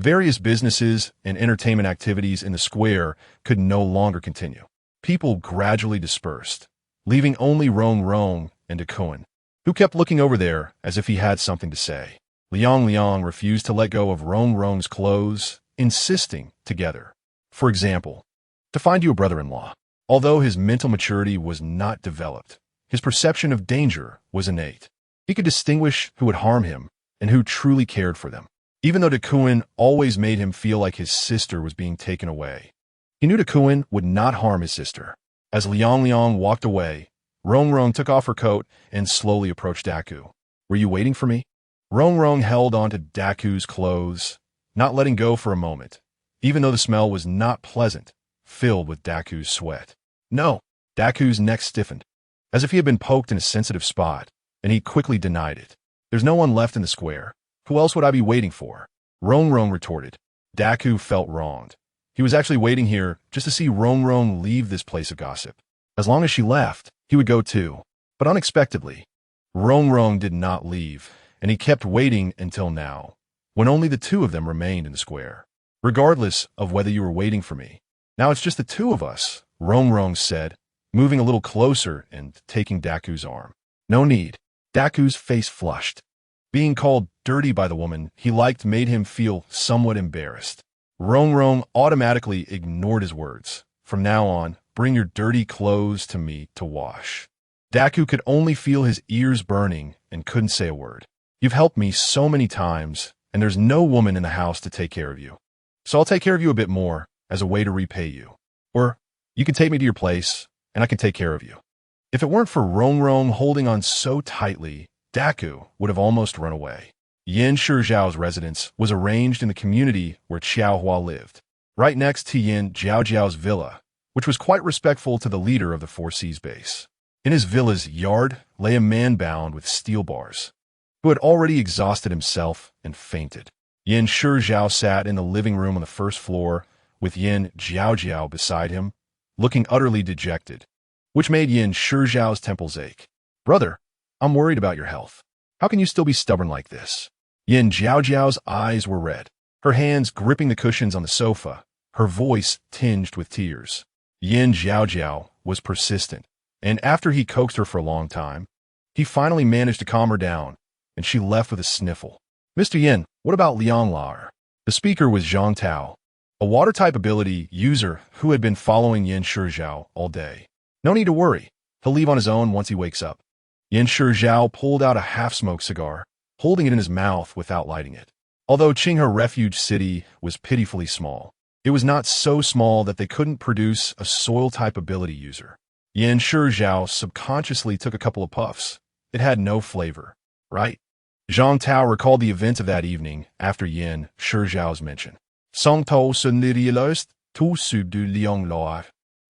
various businesses and entertainment activities in the square could no longer continue. People gradually dispersed, leaving only Rong and Duan, who kept looking over there as if he had something to say. Liang refused to let go of Rong's clothes, insisting together. For example, to find you a brother-in-law. Although his mental maturity was not developed, his perception of danger was innate. He could distinguish who would harm him and who truly cared for them. Even though Duan always made him feel like his sister was being taken away, he knew Duan would not harm his sister. As Liang walked away, Rong took off her coat and slowly approached Daku. "Were you waiting for me?" Rong held onto Daku's clothes, not letting go for a moment, even though the smell was not pleasant, filled with Daku's sweat. "No." Daku's neck stiffened, as if he had been poked in a sensitive spot, and he quickly denied it. "There's no one left in the square. Who else would I be waiting for?" Rong retorted. Daku felt wronged. He was actually waiting here just to see Rong leave this place of gossip. As long as she left, he would go too. But unexpectedly, Rong did not leave, and he kept waiting until now, when only the two of them remained in the square. Regardless of whether you were waiting for me. Now it's just the two of us, Rong said, moving a little closer and taking Daku's arm. No need. Daku's face flushed. Being called dirty by the woman he liked made him feel somewhat embarrassed. Rong automatically ignored his words. From now on, bring your dirty clothes to me to wash. Daku could only feel his ears burning and couldn't say a word. You've helped me so many times, and there's no woman in the house to take care of you. So I'll take care of you a bit more as a way to repay you. Or you can take me to your place, and I can take care of you. If it weren't for Rong holding on so tightly, Daku would have almost run away. Yin Shizhao's residence was arranged in the community where Xiaohua lived, right next to Yin Zhaojiao's villa, which was quite respectful to the leader of the Four Seas base. In his villa's yard lay a man bound with steel bars, who had already exhausted himself and fainted. Yin Shizhao sat in the living room on the first floor, with Yin Zhaojiao beside him, looking utterly dejected, which made Yin Shizhao's temples ache. Brother, I'm worried about your health. How can you still be stubborn like this? Yin Zhaojiao's eyes were red, her hands gripping the cushions on the sofa, her voice tinged with tears. Yin Zhaojiao was persistent, and after he coaxed her for a long time, he finally managed to calm her down, and she left with a sniffle. Mr. Yin, what about Liang Lar? The speaker was Zhang Tao, a water-type ability user who had been following Yin Shizhao all day. No need to worry. He'll leave on his own once he wakes up. Yin Shizhao pulled out a half-smoked cigar, holding it in his mouth without lighting it. Although Qinghe Refuge City was pitifully small, it was not so small that they couldn't produce a soil-type ability user. Yin Shizhao subconsciously took a couple of puffs. It had no flavor, right? Zhang Tao recalled the events of that evening after Yin Shizhao's mention. Song Tao se nerealist, tout sub du Liang Lar.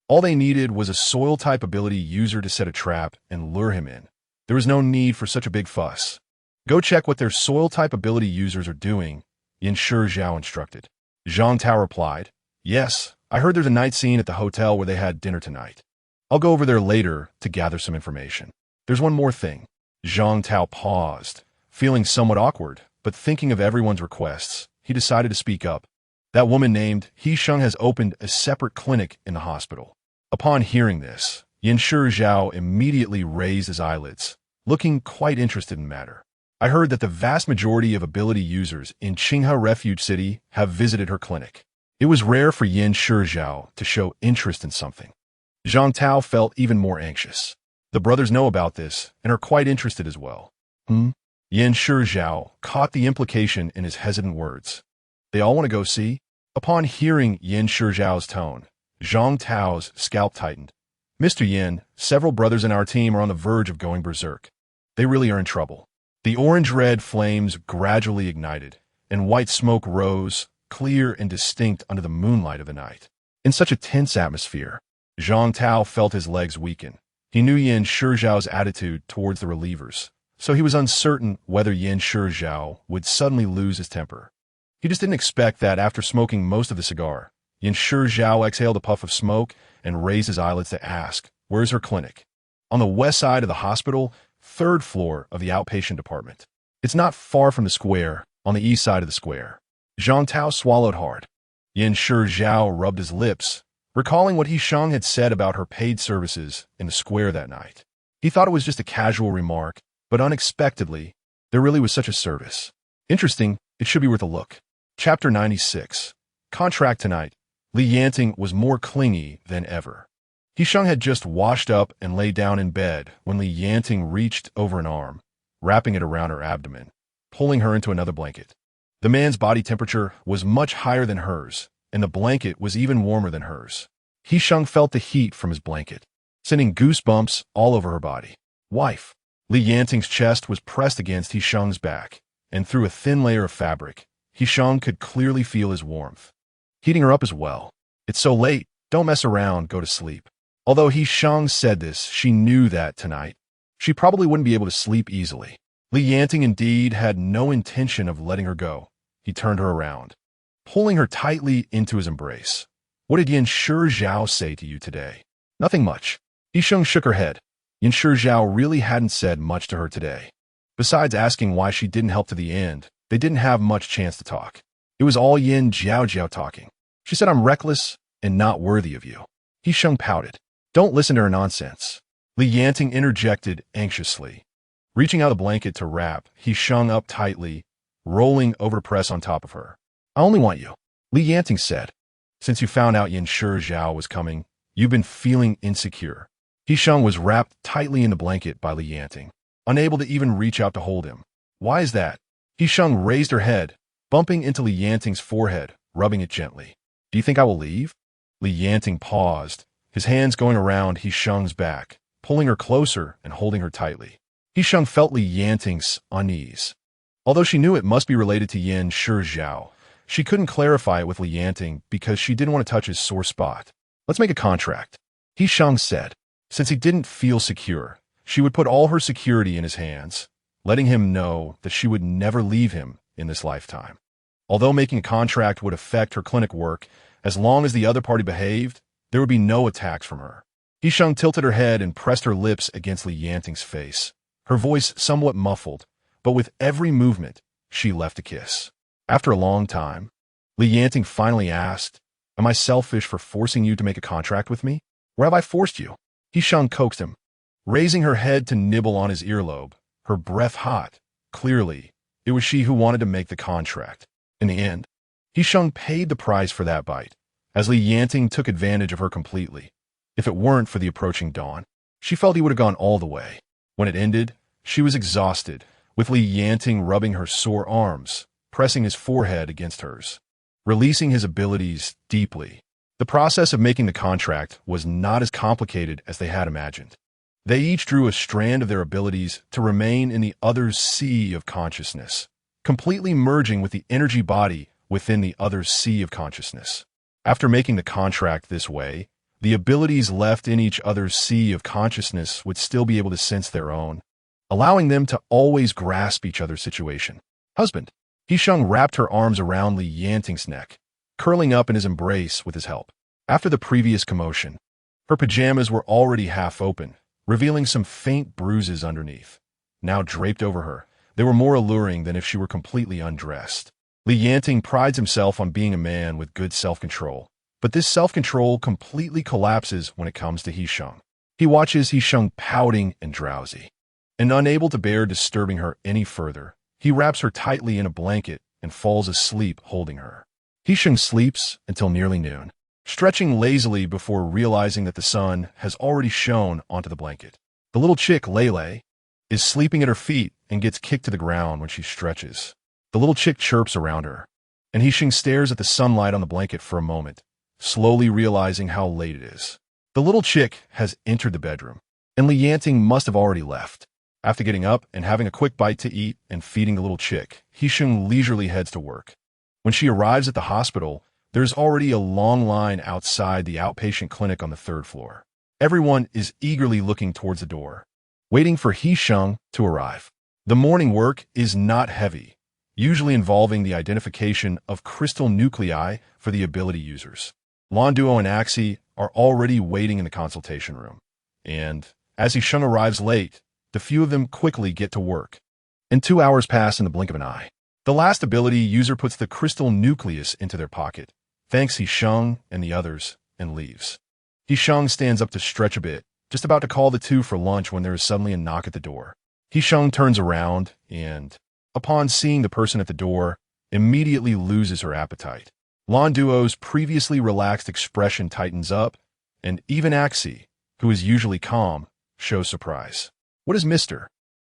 All they needed was a soil-type ability user to set a trap and lure him in. There was no need for such a big fuss. Go check what their soil-type ability users are doing, Yin Shizhao instructed. Zhang Tao replied, Yes, I heard there's a night scene at the hotel where they had dinner tonight. I'll go over there later to gather some information. There's one more thing. Zhang Tao paused, feeling somewhat awkward, but thinking of everyone's requests, he decided to speak up. That woman named He Sheng has opened a separate clinic in the hospital. Upon hearing this, Yin Shizhao immediately raised his eyelids, looking quite interested in the matter. I heard that the vast majority of ability users in Qinghe Refuge City have visited her clinic. It was rare for Yin Shizhao to show interest in something. Zhang Tao felt even more anxious. The brothers know about this and are quite interested as well. Yin Shizhao caught the implication in his hesitant words. They all want to go see? Upon hearing Yin Shizhao's tone, Zhang Tao's scalp tightened. Mr. Yin, several brothers in our team are on the verge of going berserk. They really are in trouble. The orange-red flames gradually ignited, and white smoke rose, clear and distinct under the moonlight of the night. In such a tense atmosphere, Zhang Tao felt his legs weaken. He knew Yin Shizhao's attitude towards the relievers, so he was uncertain whether Yin Shizhao would suddenly lose his temper. He just didn't expect that after smoking most of the cigar. Yin Shizhao exhaled a puff of smoke and raised his eyelids to ask, Where's her clinic? On the west side of the hospital, third floor of the outpatient department. It's not far from the square, on the east side of the square. Zhang Tao swallowed hard. Yin Shizhao rubbed his lips, recalling what He Sheng had said about her paid services in the square that night. He thought it was just a casual remark, but unexpectedly, there really was such a service. Interesting, it should be worth a look. Chapter 96. Contract tonight. Li Yanting was more clingy than ever. He Sheng had just washed up and lay down in bed when Li Yanting reached over an arm, wrapping it around her abdomen, pulling her into another blanket. The man's body temperature was much higher than hers, and the blanket was even warmer than hers. He Sheng felt the heat from his blanket, sending goosebumps all over her body. Wife. Li Yanting's chest was pressed against He Sheng's back, and through a thin layer of fabric, He Sheng could clearly feel his warmth. Heating her up as well. It's so late, don't mess around, go to sleep. Although He Sheng said this, she knew that tonight, she probably wouldn't be able to sleep easily. Li Yanting indeed had no intention of letting her go. He turned her around, pulling her tightly into his embrace. What did Yin Shizhao say to you today? Nothing much. He Sheng shook her head. Yin Shizhao really hadn't said much to her today. Besides asking why she didn't help to the end, They didn't have much chance to talk. It was all Yin Jiao talking. She said, "I'm reckless and not worthy of you." He Sheng pouted. "Don't listen to her nonsense." Li Yanting interjected anxiously. Reaching out a blanket to wrap, he Sheng up tightly, rolling over to press on top of her. "I only want you," Li Yanting said. "Since you found out Yin Zhao was coming, you've been feeling insecure." He Sheng was wrapped tightly in the blanket by Li Yanting, unable to even reach out to hold him. "Why is that?" He Sheng raised her head, bumping into Li Yanting's forehead, rubbing it gently. "Do you think I will leave?" Li Yanting paused, his hands going around He Sheng's back, pulling her closer and holding her tightly. He Sheng felt Li Yanting's unease. Although she knew it must be related to Yin Zhao, she couldn't clarify it with Li Yanting because she didn't want to touch his sore spot. "Let's make a contract," He Sheng said. Since he didn't feel secure, she would put all her security in his hands, letting him know that she would never leave him in this lifetime. Although making a contract would affect her clinic work, as long as the other party behaved, there would be no attacks from her. He Sheng tilted her head and pressed her lips against Li Yanting's face, her voice somewhat muffled, but with every movement, she left a kiss. After a long time, Li Yanting finally asked, "Am I selfish for forcing you to make a contract with me? Or have I forced you?" He Sheng coaxed him, raising her head to nibble on his earlobe, her breath hot. Clearly, it was she who wanted to make the contract. In the end, He Sheng paid the price for that bite, as Li Yanting took advantage of her completely. If it weren't for the approaching dawn, she felt he would have gone all the way. When it ended, she was exhausted, with Li Yanting rubbing her sore arms, pressing his forehead against hers, releasing his abilities deeply. The process of making the contract was not as complicated as they had imagined. They each drew a strand of their abilities to remain in the other's sea of consciousness, completely merging with the energy body within the other's sea of consciousness. After making the contract this way, the abilities left in each other's sea of consciousness would still be able to sense their own, allowing them to always grasp each other's situation. "Husband." He Sheng wrapped her arms around Li Yanting's neck, curling up in his embrace with his help. After the previous commotion, her pajamas were already half open, revealing some faint bruises underneath. Now draped over her, they were more alluring than if she were completely undressed. Li Yanting prides himself on being a man with good self-control, but this self-control completely collapses when it comes to He Sheng. He watches He Sheng pouting and drowsy, and unable to bear disturbing her any further, he wraps her tightly in a blanket and falls asleep holding her. He Sheng sleeps until nearly noon, stretching lazily before realizing that the sun has already shone onto the blanket. The little chick, Lele, is sleeping at her feet and gets kicked to the ground when she stretches. The little chick chirps around her, and He Sheng stares at the sunlight on the blanket for a moment, slowly realizing how late it is. The little chick has entered the bedroom, and Li Yanting must have already left. After getting up and having a quick bite to eat and feeding the little chick, He Sheng leisurely heads to work. When she arrives at the hospital, there's already a long line outside the outpatient clinic on the 3rd floor. Everyone is eagerly looking towards the door, waiting for He Sheng to arrive. The morning work is not heavy, usually involving the identification of crystal nuclei for the ability users. Duo and Axie are already waiting in the consultation room, and as He Sheng arrives late, the few of them quickly get to work. And 2 hours pass in the blink of an eye. The last ability user puts the crystal nucleus into their pocket, thanks He Sheng and the others, and leaves. He Sheng stands up to stretch a bit, just about to call the two for lunch when there is suddenly a knock at the door. He Sheng turns around and, upon seeing the person at the door, immediately loses her appetite. Duo's previously relaxed expression tightens up, and even Axie, who is usually calm, shows surprise. "What is Mr.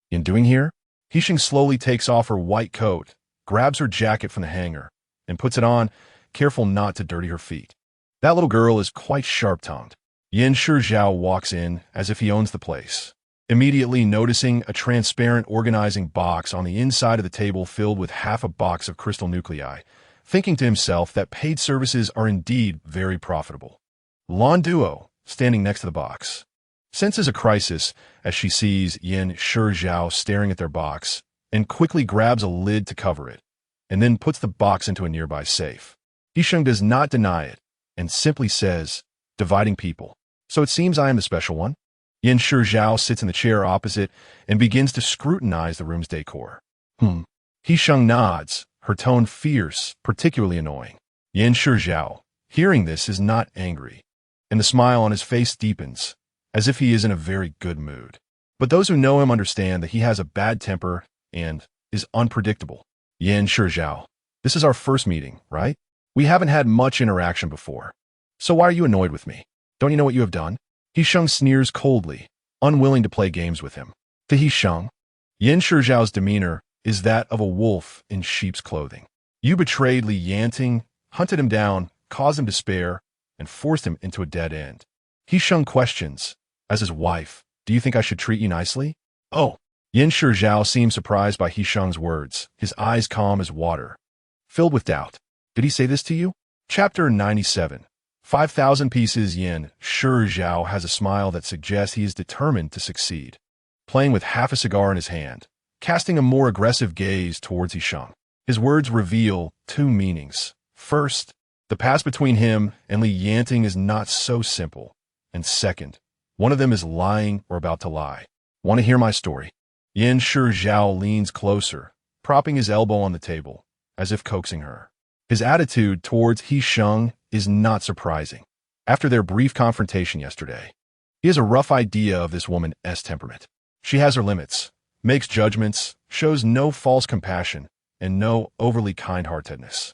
Yin doing here?" He Sheng slowly takes off her white coat, grabs her jacket from the hanger, and puts it on, careful not to dirty her feet. That little girl is quite sharp-tongued. Yin Zhao walks in as if he owns the place, immediately noticing a transparent organizing box on the inside of the table filled with half a box of crystal nuclei, thinking to himself that paid services are indeed very profitable. Duo, standing next to the box, senses a crisis as she sees Yin Zhao staring at their box and quickly grabs a lid to cover it, and then puts the box into a nearby safe. He Sheng does not deny it and simply says, "Dividing people. So it seems I am the special one." Yin Zhao sits in the chair opposite and begins to scrutinize the room's decor. He Sheng nods, her tone fierce, particularly annoying. Yan Shizhao, hearing this, is not angry, and the smile on his face deepens, as if he is in a very good mood. But those who know him understand that he has a bad temper and is unpredictable. Yan Shizhao, this is our first meeting, right? We haven't had much interaction before. So why are you annoyed with me? Don't you know what you have done? He Sheng sneers coldly, unwilling to play games with him. To He Sheng, Yan Shizhao's demeanor is that of a wolf in sheep's clothing. You betrayed Li Yanting, hunted him down, caused him despair, and forced him into a dead end. He Sheng questions, as his wife, do you think I should treat you nicely? Oh. Yan Shizhao seems surprised by He Sheng's words, his eyes calm as water, filled with doubt. Did he say this to you? Chapter 97. 5,000 pieces. Yan Shizhao has a smile that suggests he is determined to succeed, playing with half a cigar in his hand, casting a more aggressive gaze towards He Sheng. His words reveal two meanings. First, the past between him and Li Yanting is not so simple. And second, one of them is lying or about to lie. Want to hear my story? Yan Shizhao leans closer, propping his elbow on the table, as if coaxing her. His attitude towards He Sheng is not surprising. After their brief confrontation yesterday, he has a rough idea of this woman's temperament. She has her limits, makes judgments, shows no false compassion, and no overly kind-heartedness.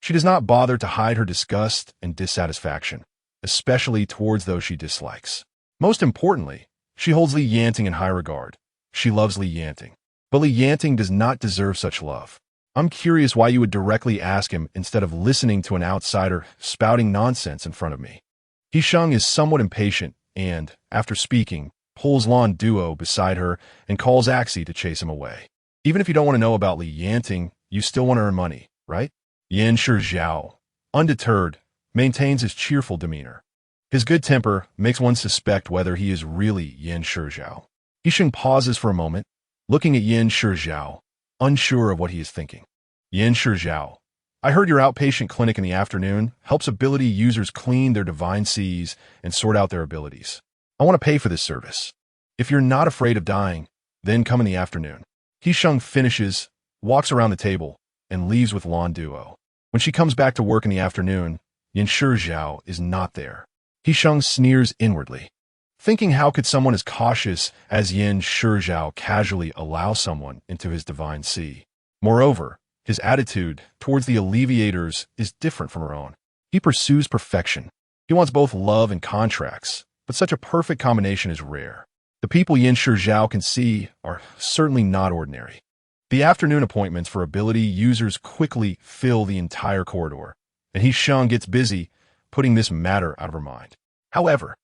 She does not bother to hide her disgust and dissatisfaction, especially towards those she dislikes. Most importantly, she holds Li Yanting in high regard. She loves Li Yanting. But Li Yanting does not deserve such love. I'm curious why you would directly ask him instead of listening to an outsider spouting nonsense in front of me. He Sheng is somewhat impatient and, after speaking, pulls Lan Duo beside her and calls Axie to chase him away. Even if you don't want to know about Li Yanting, you still want to earn money, right? Yan Shizhao, undeterred, maintains his cheerful demeanor. His good temper makes one suspect whether he is really Yan Shizhao. He Sheng pauses for a moment, looking at Yan Shizhao, unsure of what he is thinking. Yan Shizhao, I heard your outpatient clinic in the afternoon helps ability users clean their divine seas and sort out their abilities. I want to pay for this service. If you're not afraid of dying, then come in the afternoon. He Sheng finishes, walks around the table, and leaves with Lan Duo. When she comes back to work in the afternoon, Yan Shizhao is not there. He Sheng sneers inwardly, thinking how could someone as cautious as Yan Shizhao casually allow someone into his divine sea. Moreover, his attitude towards the alleviators is different from her own. He pursues perfection. He wants both love and contracts, but such a perfect combination is rare. The people Yan Shizhao can see are certainly not ordinary. The afternoon appointments for ability users quickly fill the entire corridor, and He Sheng gets busy putting this matter out of her mind. However,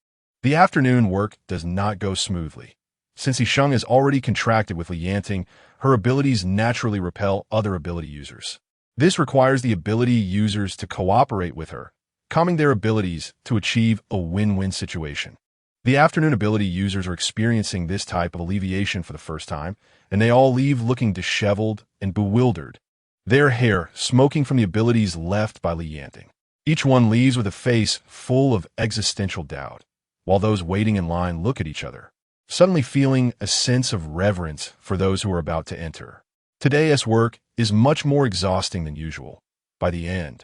the afternoon work does not go smoothly. Since He Sheng is already contracted with Li Yanting, her abilities naturally repel other ability users. This requires the ability users to cooperate with her, calming their abilities to achieve a win-win situation. The afternoon ability users are experiencing this type of alleviation for the first time, and they all leave looking disheveled and bewildered, their hair smoking from the abilities left by Li Yanting. Each one leaves with a face full of existential doubt, while those waiting in line look at each other, suddenly feeling a sense of reverence for those who are about to enter. Today's work is much more exhausting than usual. By the end,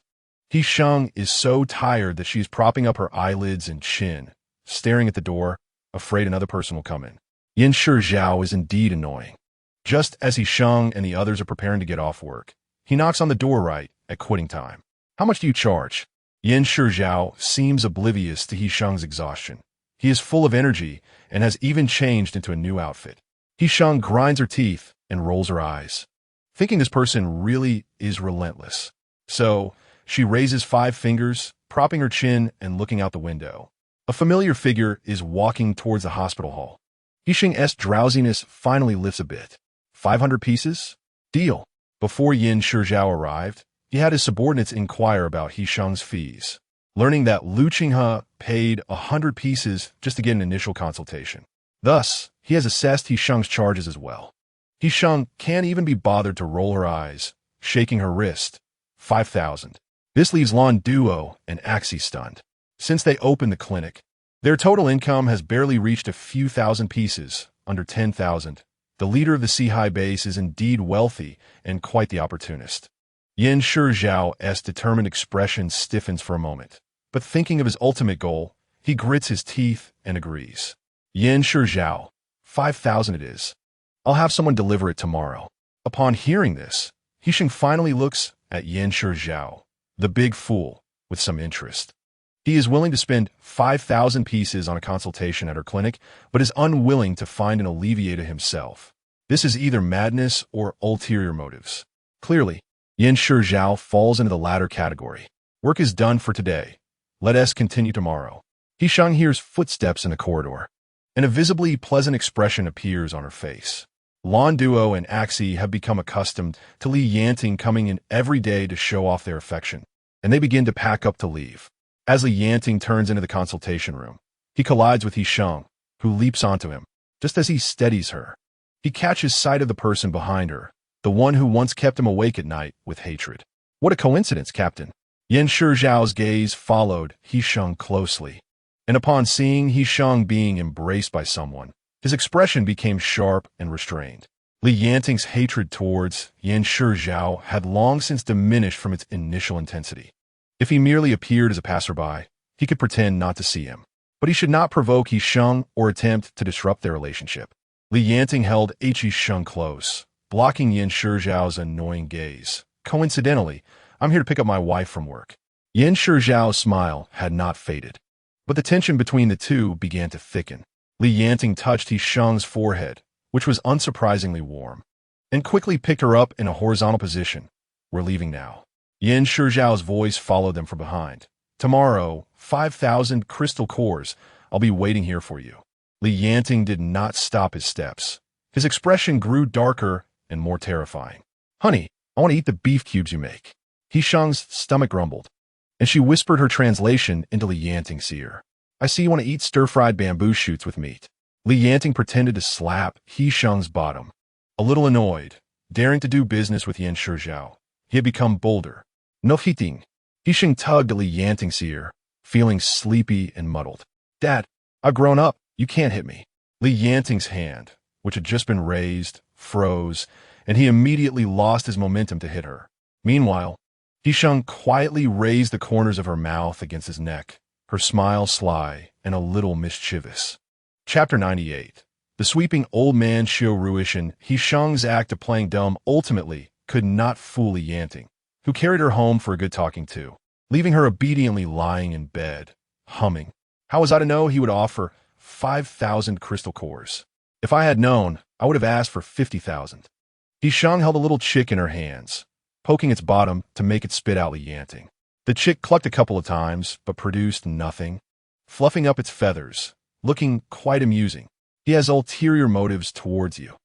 He Sheng is so tired that she is propping up her eyelids and chin, staring at the door, afraid another person will come in. Yan Shizhao is indeed annoying. Just as He Sheng and the others are preparing to get off work, he knocks on the door right at quitting time. How much do you charge? Yan Shizhao seems oblivious to He Sheng's exhaustion. He is full of energy and has even changed into a new outfit. He Sheng grinds her teeth and rolls her eyes, thinking this person really is relentless. So, she raises 5 fingers, propping her chin and looking out the window. A familiar figure is walking towards the hospital hall. He Sheng's drowsiness finally lifts a bit. 500 pieces? Deal. Before Yan Shizhao arrived, he had his subordinates inquire about He Sheng's fees, learning that Lu Qinghe paid 100 pieces just to get an initial consultation. Thus, he has assessed He Sheng's charges as well. He Sheng can't even be bothered to roll her eyes, shaking her wrist. 5,000. This leaves Lan Duo and Axie stunned. Since they opened the clinic, their total income has barely reached a few thousand pieces, under 10,000, The leader of the Sea base is indeed wealthy and quite the opportunist. Yan Shizhao's determined expression stiffens for a moment, but thinking of his ultimate goal, he grits his teeth and agrees. Yan Shizhao, 5,000 it is. I'll have someone deliver it tomorrow. Upon hearing this, He Sheng finally looks at Yan Shizhao, the big fool, with some interest. He is willing to spend 5,000 pieces on a consultation at her clinic, but is unwilling to find an alleviator himself. This is either madness or ulterior motives. Clearly, Yan Shizhao falls into the latter category. Work is done for today. Let us continue tomorrow. He Sheng hears footsteps in the corridor, and a visibly pleasant expression appears on her face. Lan Duo and Axie have become accustomed to Li Yanting coming in every day to show off their affection, and they begin to pack up to leave. As Li Yanting turns into the consultation room, he collides with He Sheng, who leaps onto him. Just as he steadies her, he catches sight of the person behind her, the one who once kept him awake at night with hatred. What a coincidence, Captain. Yan Shizhao's gaze followed He Sheng closely, and upon seeing He Sheng being embraced by someone, his expression became sharp and restrained. Li Yanting's hatred towards Yan Shizhao had long since diminished from its initial intensity. If he merely appeared as a passerby, he could pretend not to see him. But he should not provoke He Sheng or attempt to disrupt their relationship. Li Yanting held He Sheng close, blocking Yan Shizhao's annoying gaze. Coincidentally, I'm here to pick up my wife from work. Yan Shizhao's smile had not faded, but the tension between the two began to thicken. Li Yanting touched He Sheng's forehead, which was unsurprisingly warm, and quickly picked her up in a horizontal position. We're leaving now. Yan Shizhao's voice followed them from behind. Tomorrow, 5,000 crystal cores. I'll be waiting here for you. Li Yanting did not stop his steps. His expression grew darker and more terrifying. Honey, I want to eat the beef cubes you make. He Sheng's stomach grumbled, and she whispered her translation into Li Yanting's ear. I see you want to eat stir-fried bamboo shoots with meat. Li Yanting pretended to slap He Sheng's bottom. A little annoyed, daring to do business with Yan Shizhao, he had become bolder. No hitting. He Sheng tugged at Li Yanting's ear, feeling sleepy and muddled. Dad, I've grown up. You can't hit me. Li Yanting's hand, which had just been raised, froze, and he immediately lost his momentum to hit her. Meanwhile, He Sheng quietly raised the corners of her mouth against his neck, her smile sly and a little mischievous. Chapter 98. The sweeping old man Xiu Ruishan, He Sheng's act of playing dumb ultimately could not fool Li Yanting, who carried her home for a good talking to, leaving her obediently lying in bed, humming. How was I to know he would offer 5,000 crystal cores? If I had known, I would have asked for 50,000. He Sheng held a little chick in her hands, poking its bottom to make it spit out Li Yanting. The chick clucked a couple of times, but produced nothing, fluffing up its feathers, looking quite amusing. He has ulterior motives towards you.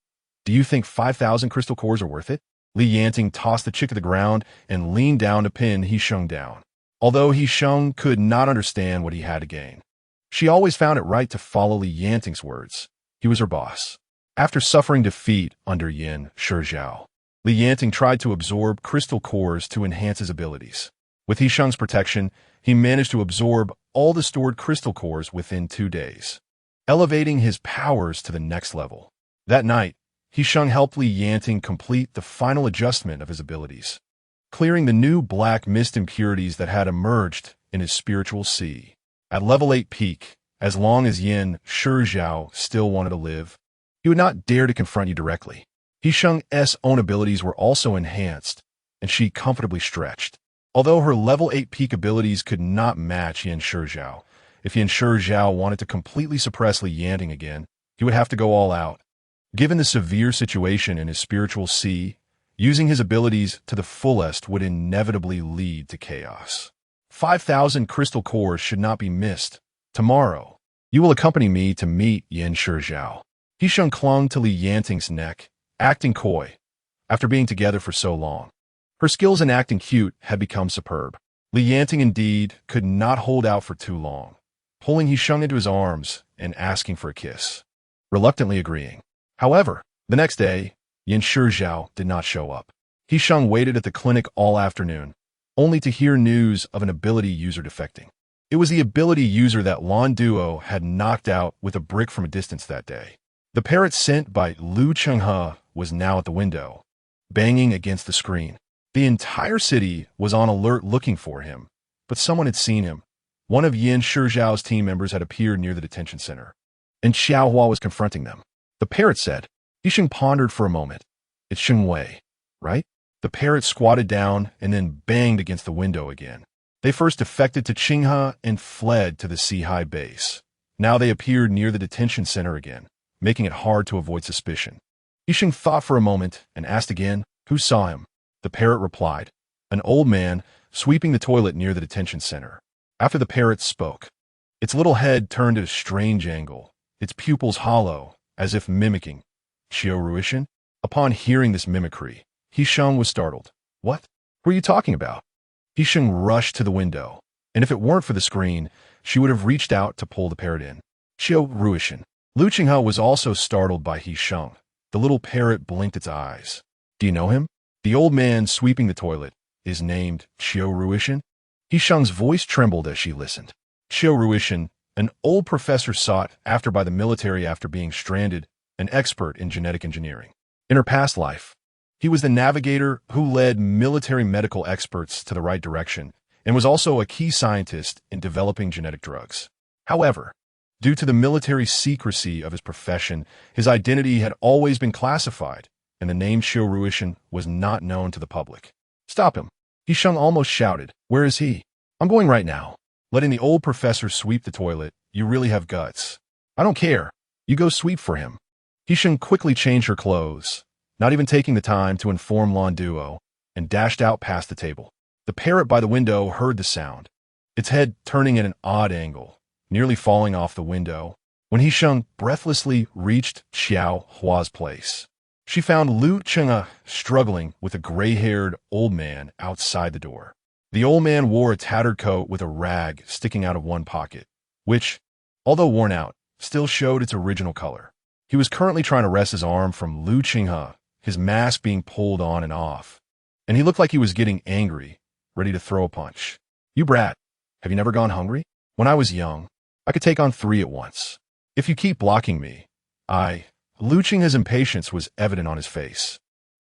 Do you think 5,000 crystal cores are worth it? Li Yanting tossed the chick to the ground and leaned down to pin He Sheng down. Although He Sheng could not understand what he had to gain, she always found it right to follow Li Yanting's words. He was her boss. After suffering defeat under Yan Shizhao, Li Yanting tried to absorb crystal cores to enhance his abilities. With He Sheng's protection, he managed to absorb all the stored crystal cores within 2 days, elevating his powers to the next level. That night, He Sheng helped Li Yanting complete the final adjustment of his abilities, clearing the new black mist impurities that had emerged in his spiritual sea. At level 8 peak, as long as Yan Shizhao still wanted to live, he would not dare to confront you directly. He Sheng's own abilities were also enhanced, and she comfortably stretched. Although her level 8 peak abilities could not match Yan Shizhao, if Yan Shizhao wanted to completely suppress Li Yanting again, he would have to go all out. Given the severe situation in his spiritual sea, using his abilities to the fullest would inevitably lead to chaos. 5,000 crystal cores should not be missed. Tomorrow, you will accompany me to meet Yan Shizhao. He Sheng clung to Li Yanting's neck, acting coy, after being together for so long. Her skills in acting cute had become superb. Li Yanting indeed could not hold out for too long, pulling He Sheng into his arms and asking for a kiss, reluctantly agreeing. However, the next day, Yan Shizhao did not show up. He Sheng waited at the clinic all afternoon, only to hear news of an ability user defecting. It was the ability user that Lan Duo had knocked out with a brick from a distance that day. The parrot sent by Lu Chenghe was now at the window, banging against the screen. The entire city was on alert looking for him, but someone had seen him. One of Yin Shizhao's team members had appeared near the detention center, and Xiaohua was confronting them. The parrot said. He Sheng pondered for a moment. It's Sheng Wei, right? The parrot squatted down and then banged against the window again. They first defected to Qinghe and fled to the Sihai base. Now they appeared near the detention center again, making it hard to avoid suspicion. He Sheng thought for a moment and asked again, who saw him? The parrot replied, an old man sweeping the toilet near the detention center. After the parrot spoke, its little head turned at a strange angle, its pupils hollow, as if mimicking Qiu Ruishan. Upon hearing this mimicry, He Sheng was startled. What? Who are you talking about? He Sheng rushed to the window, and if it weren't for the screen, she would have reached out to pull the parrot in. Qiu Ruishan. Lu Qinghe was also startled by He Sheng. The little parrot blinked its eyes. Do you know him? The old man sweeping the toilet is named Qiu Ruishan. He Sheng's voice trembled as she listened. Qiu Ruishan, an old professor sought after by the military after being stranded, an expert in genetic engineering. In her past life, he was the navigator who led military medical experts to the right direction and was also a key scientist in developing genetic drugs. However, due to the military secrecy of his profession, his identity had always been classified, and the name Qiu Ruishan was not known to the public. Stop him. He Sheng almost shouted. Where is he? I'm going right now. Letting the old professor sweep the toilet. You really have guts. I don't care. You go sweep for him. He Sheng quickly changed her clothes, not even taking the time to inform Lan Duo, and dashed out past the table. The parrot by the window heard the sound, its head turning at an odd angle, nearly falling off the window, when He Sheng breathlessly reached Xiao Hua's place. She found Lu Chenghe struggling with a gray-haired old man outside the door. The old man wore a tattered coat with a rag sticking out of one pocket, which, although worn out, still showed its original color. He was currently trying to wrest his arm from Lu Chenghe, his mask being pulled on and off, and he looked like he was getting angry, ready to throw a punch. You brat, have you never gone hungry? When I was young, I could take on 3 at once. If you keep blocking me, Lu Chenghe's impatience was evident on his face.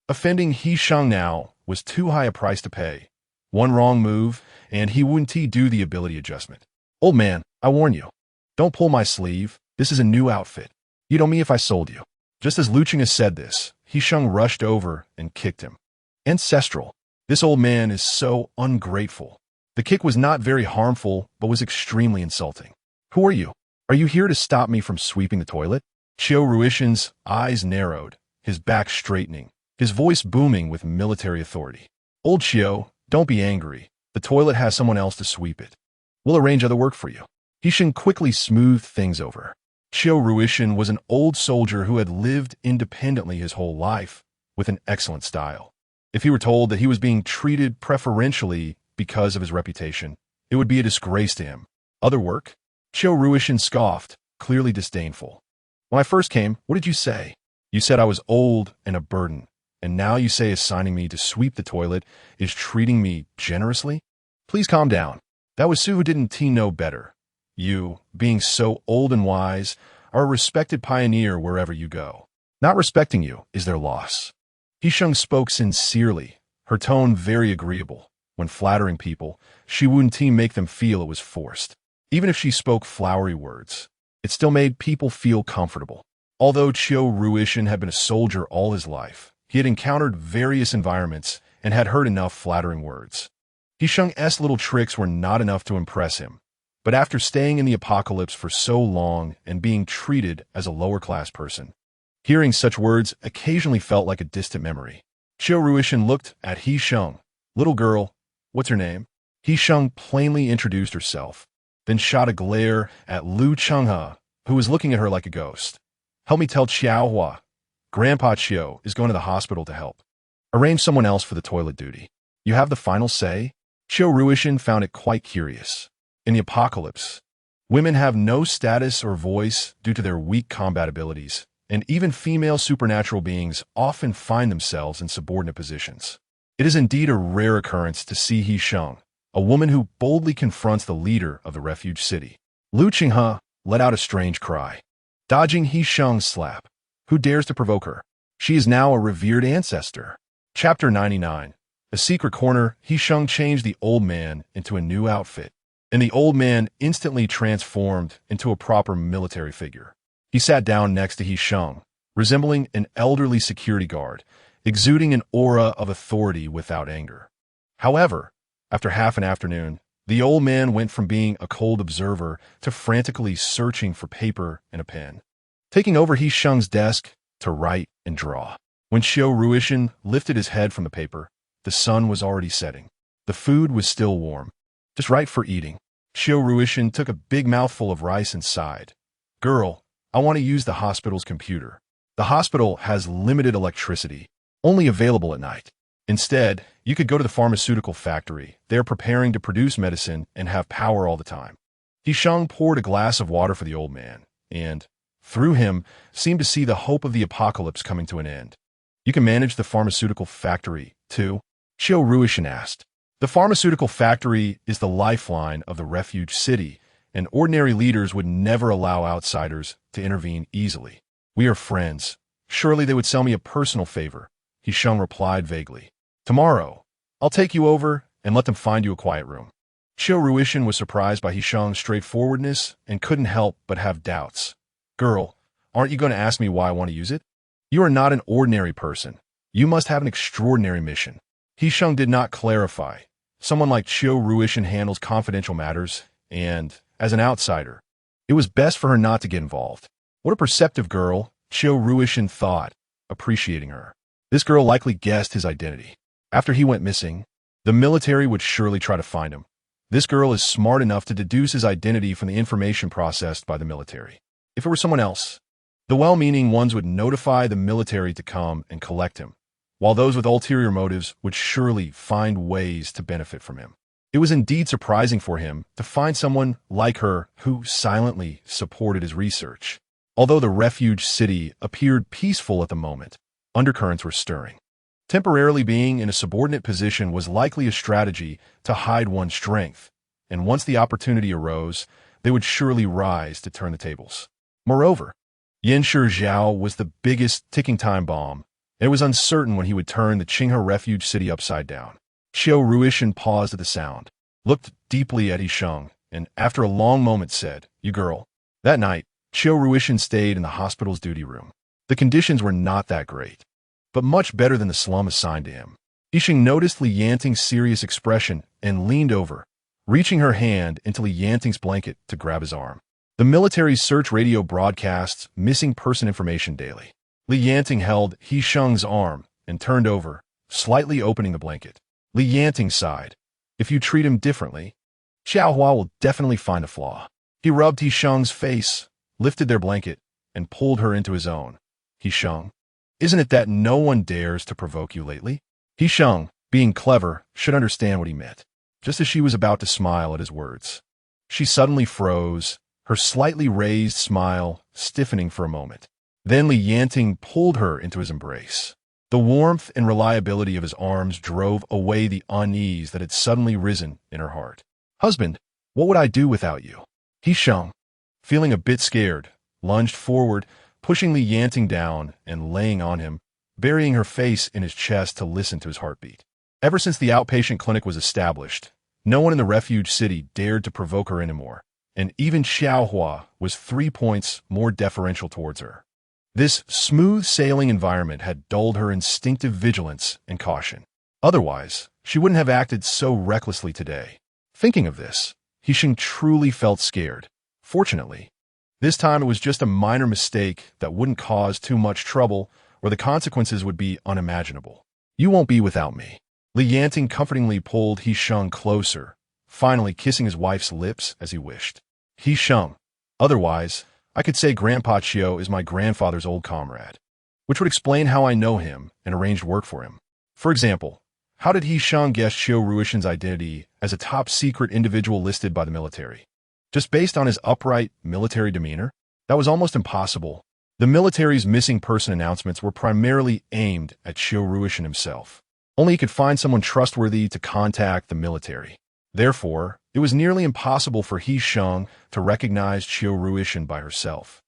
Offending He Sheng now was too high a price to pay. One wrong move, and he wouldn't do the ability adjustment. Old man, I warn you. Don't pull my sleeve. This is a new outfit. You'd owe me if I sold you. Just as Lu Chenghe said this, He Sheng rushed over and kicked him. Ancestral. This old man is so ungrateful. The kick was not very harmful, but was extremely insulting. Who are you? Are you here to stop me from sweeping the toilet? Qiu Ruishan's eyes narrowed, his back straightening, his voice booming with military authority. Old Qiu, don't be angry. The toilet has someone else to sweep it. We'll arrange other work for you. He Sheng quickly smoothed things over. Qiu Ruishan was an old soldier who had lived independently his whole life, with an excellent style. If he were told that he was being treated preferentially because of his reputation, it would be a disgrace to him. Other work? Qiu Ruishan scoffed, clearly disdainful. When I first came, what did you say? You said I was old and a burden, and now you say assigning me to sweep the toilet is treating me generously? Please calm down. That was Su who didn't know better. You, being so old and wise, are a respected pioneer wherever you go. Not respecting you is their loss. He Sheng spoke sincerely, her tone very agreeable. When flattering people, she wouldn't make them feel it was forced. Even if she spoke flowery words, it still made people feel comfortable. Although Qiu Ruishan had been a soldier all his life, he had encountered various environments and had heard enough flattering words. He Sheng's little tricks were not enough to impress him, but after staying in the apocalypse for so long and being treated as a lower-class person, hearing such words occasionally felt like a distant memory. Qiu Ruishan looked at He Sheng. Little girl, what's her name? He Sheng plainly introduced herself, then shot a glare at Lu Chenghe, who was looking at her like a ghost. Help me tell Xiaohua. Grandpa Qiu is going to the hospital to help. Arrange someone else for the toilet duty. You have the final say? Qiu Ruishan found it quite curious. In the apocalypse, women have no status or voice due to their weak combat abilities, and even female supernatural beings often find themselves in subordinate positions. It is indeed a rare occurrence to see He Sheng, a woman who boldly confronts the leader of the refuge city. Lu Chenghe let out a strange cry. Dodging He Sheng's slap, Who dares to provoke her? She is now a revered ancestor. Chapter 99. A secret corner. He Sheng changed the old man into a new outfit, and the old man instantly transformed into a proper military figure. He sat down next to He Sheng, resembling an elderly security guard, exuding an aura of authority without anger. However, after half an afternoon, the old man went from being a cold observer to frantically searching for paper and a pen, taking over He Sheng's desk to write and draw. When Xiao Ruishan lifted his head from the paper, the sun was already setting. The food was still warm, just right for eating. Xiao Ruishan took a big mouthful of rice and sighed. Girl, I want to use the hospital's computer. The hospital has limited electricity, only available at night. Instead, you could go to the pharmaceutical factory. They are preparing to produce medicine and have power all the time. He Sheng poured a glass of water for the old man, and, through him, seemed to see the hope of the apocalypse coming to an end. You can manage the pharmaceutical factory, too? Xiao Ruishan asked. The pharmaceutical factory is the lifeline of the refuge city, and ordinary leaders would never allow outsiders to intervene easily. We are friends. Surely they would sell me a personal favor, He Sheng replied vaguely. Tomorrow, I'll take you over and let them find you a quiet room. Xiao Ruishan was surprised by He Sheng's straightforwardness and couldn't help but have doubts. Girl, aren't you going to ask me why I want to use it? You are not an ordinary person. You must have an extraordinary mission. He Sheng did not clarify. Someone like Xiao Ruishan handles confidential matters, and, as an outsider, it was best for her not to get involved. What a perceptive girl, Xiao Ruishan thought, appreciating her. This girl likely guessed his identity. After he went missing, the military would surely try to find him. This girl is smart enough to deduce his identity from the information processed by the military. If it were someone else, the well-meaning ones would notify the military to come and collect him, while those with ulterior motives would surely find ways to benefit from him. It was indeed surprising for him to find someone like her who silently supported his research. Although the refuge city appeared peaceful at the moment, undercurrents were stirring. Temporarily being in a subordinate position was likely a strategy to hide one's strength, and once the opportunity arose, they would surely rise to turn the tables. Moreover, Yanshi Zhao was the biggest ticking time bomb, and it was uncertain when he would turn the Qinghe refuge city upside down. Xiao Ruishan paused at the sound, looked deeply at He Sheng, and after a long moment said, You girl. That night, Xiao Ruishan stayed in the hospital's duty room. The conditions were not that great, but much better than the slum assigned to him. He Sheng noticed Li Yanting's serious expression and leaned over, reaching her hand into Li Yanting's blanket to grab his arm. The military's search radio broadcasts missing person information daily. Li Yanting held He Sheng's arm and turned over, slightly opening the blanket. Li Yanting sighed. If you treat him differently, Xiaohua will definitely find a flaw. He rubbed He Sheng's face, lifted their blanket, and pulled her into his own. He Sheng, isn't it that no one dares to provoke you lately? He Sheng, being clever, should understand what he meant. Just as she was about to smile at his words, she suddenly froze, her slightly raised smile stiffening for a moment. Then Li Yanting pulled her into his embrace. The warmth and reliability of his arms drove away the unease that had suddenly risen in her heart. Husband, what would I do without you? He Sheng, feeling a bit scared, lunged forward, pushing Li Yanting down and laying on him, burying her face in his chest to listen to his heartbeat. Ever since the outpatient clinic was established, no one in the refuge city dared to provoke her anymore, and even Xiaohua was 3 points more deferential towards her. This smooth-sailing environment had dulled her instinctive vigilance and caution. Otherwise, she wouldn't have acted so recklessly today. Thinking of this, He Sheng truly felt scared. Fortunately, this time it was just a minor mistake that wouldn't cause too much trouble, or the consequences would be unimaginable. You won't be without me. Li Yanting comfortingly pulled He Sheng closer, finally kissing his wife's lips as he wished. He Sheng. Otherwise, I could say Grandpa Qiu is my grandfather's old comrade, which would explain how I know him and arranged work for him. For example, how did He Sheng guess Xiao Ruishan's identity as a top-secret individual listed by the military? Just based on his upright, military demeanor? That was almost impossible. The military's missing person announcements were primarily aimed at Xiao Ruishan himself. Only he could find someone trustworthy to contact the military. Therefore, it was nearly impossible for He Sheng to recognize Xiao Ruishan by herself.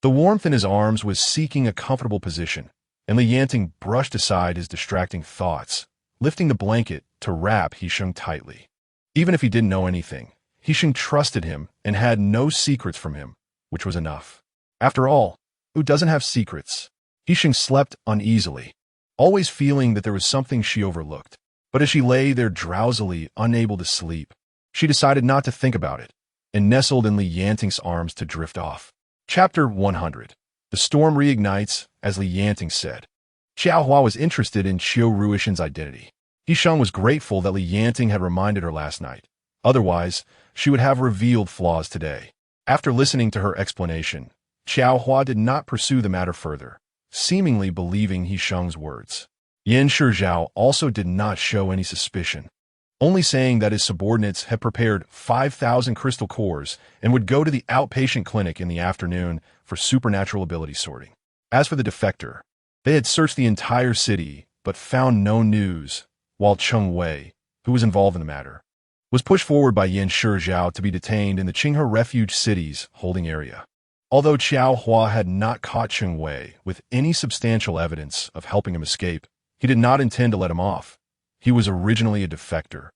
The warmth in his arms was seeking a comfortable position, and Yanting brushed aside his distracting thoughts, lifting the blanket to wrap He Sheng tightly. Even if he didn't know anything, He Sheng trusted him and had no secrets from him, which was enough. After all, who doesn't have secrets? He Sheng slept uneasily, always feeling that there was something she overlooked. But as she lay there drowsily, unable to sleep, she decided not to think about it, and nestled in Yanting's arms to drift off. Chapter 100. The storm reignites, as Yanting said. Xiaohua was interested in Qiu Ruishan's identity. He Sheng was grateful that Yanting had reminded her last night. Otherwise, she would have revealed flaws today. After listening to her explanation, Xiaohua did not pursue the matter further, seemingly believing He Sheng's words. Yan Shizhao also did not show any suspicion, only saying that his subordinates had prepared 5,000 crystal cores and would go to the outpatient clinic in the afternoon for supernatural ability sorting. As for the defector, they had searched the entire city but found no news, while Cheng Wei, who was involved in the matter, was pushed forward by Yan Shizhao to be detained in the Qinghe Refuge City's holding area. Although Qiao Hua had not caught Cheng Wei with any substantial evidence of helping him escape, he did not intend to let him off. He was originally a defector,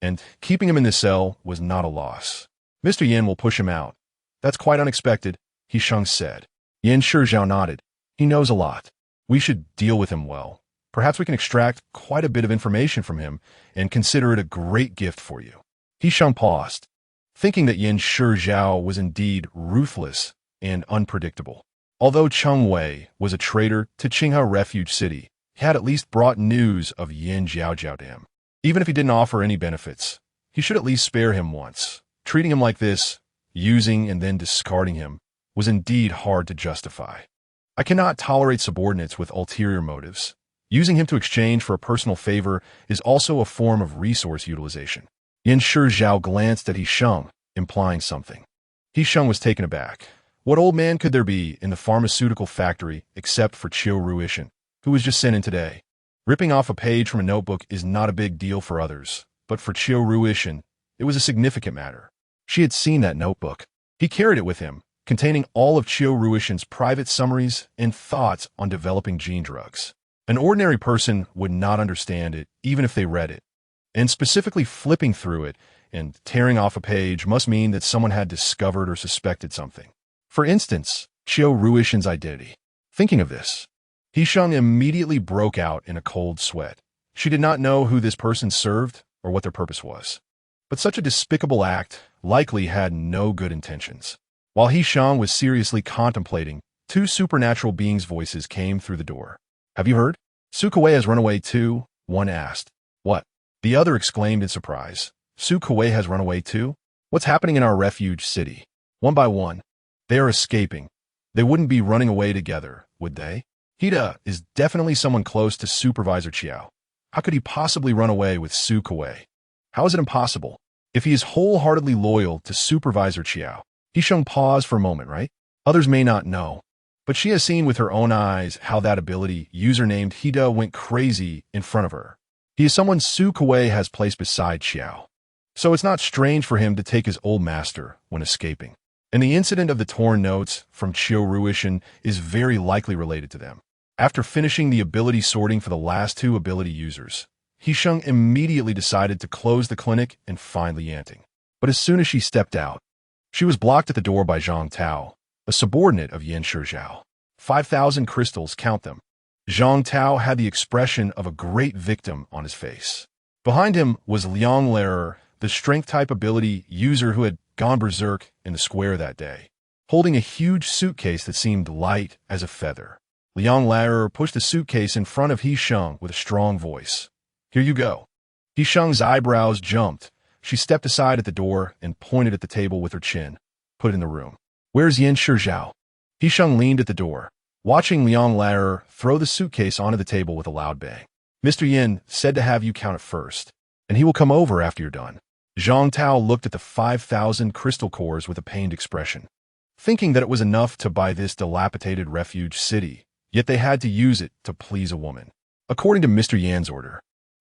and keeping him in the cell was not a loss. Mr. Yan will push him out. That's quite unexpected, He Sheng said. Yan Shizhao nodded. He knows a lot. We should deal with him well. Perhaps we can extract quite a bit of information from him and consider it a great gift for you. He Sheng paused, thinking that Yan Shizhao was indeed ruthless and unpredictable. Although Cheng Wei was a traitor to Qinghe Refuge City, he had at least brought news of Yan Jiaojiao to him. Even if he didn't offer any benefits, he should at least spare him once. Treating him like this, using and then discarding him, was indeed hard to justify. I cannot tolerate subordinates with ulterior motives. Using him to exchange for a personal favor is also a form of resource utilization. Yan Shizhao glanced at He Sheng, implying something. He Sheng was taken aback. What old man could there be in the pharmaceutical factory except for Qiu Ruishan, who was just sent in today? Ripping off a page from a notebook is not a big deal for others, but for Qiu Ruishan, it was a significant matter. She had seen that notebook. He carried it with him, containing all of Qiu Ruishan's private summaries and thoughts on developing gene drugs. An ordinary person would not understand it, even if they read it. And specifically flipping through it and tearing off a page must mean that someone had discovered or suspected something. For instance, Qiu Ruishan's identity. Thinking of this, He Sheng immediately broke out in a cold sweat. She did not know who this person served or what their purpose was. But such a despicable act likely had no good intentions. While He Sheng was seriously contemplating, two supernatural beings' voices came through the door. Have you heard? Su Kuei has run away too, one asked. What? The other exclaimed in surprise. Su Kuei has run away too? What's happening in our refuge city? One by one, they are escaping. They wouldn't be running away together, would they? Hida is definitely someone close to Supervisor Qiao. How could he possibly run away with Su Kuei? How is it impossible? If he is wholeheartedly loyal to Supervisor Qiao. He Sheng paused for a moment, right? Others may not know, but she has seen with her own eyes how that ability, user named Hida, went crazy in front of her. He is someone Su Kuei has placed beside Qiao. So it's not strange for him to take his old master when escaping. And the incident of the torn notes from Qiu Ruishan is very likely related to them. After finishing the ability sorting for the last two ability users, He Sheng immediately decided to close the clinic and find Yanting. But as soon as she stepped out, she was blocked at the door by Zhang Tao, a subordinate of Yan Shizhao. 5,000 crystals, count them. Zhang Tao had the expression of a great victim on his face. Behind him was Liang Lehrer, the strength-type ability user who had gone berserk in the square that day, holding a huge suitcase that seemed light as a feather. Liang Lehrer pushed the suitcase in front of He Sheng with a strong voice. Here you go. He Sheng's eyebrows jumped. She stepped aside at the door and pointed at the table with her chin. Put it in the room. Where's Yan Shizhao? He Sheng leaned at the door, watching Liang Lehrer throw the suitcase onto the table with a loud bang. Mr. Yin said to have you count it first, and he will come over after you're done. Zhang Tao looked at the 5,000 crystal cores with a pained expression, thinking that it was enough to buy this dilapidated refuge city, yet they had to use it to please a woman. According to Mr. Yan's order,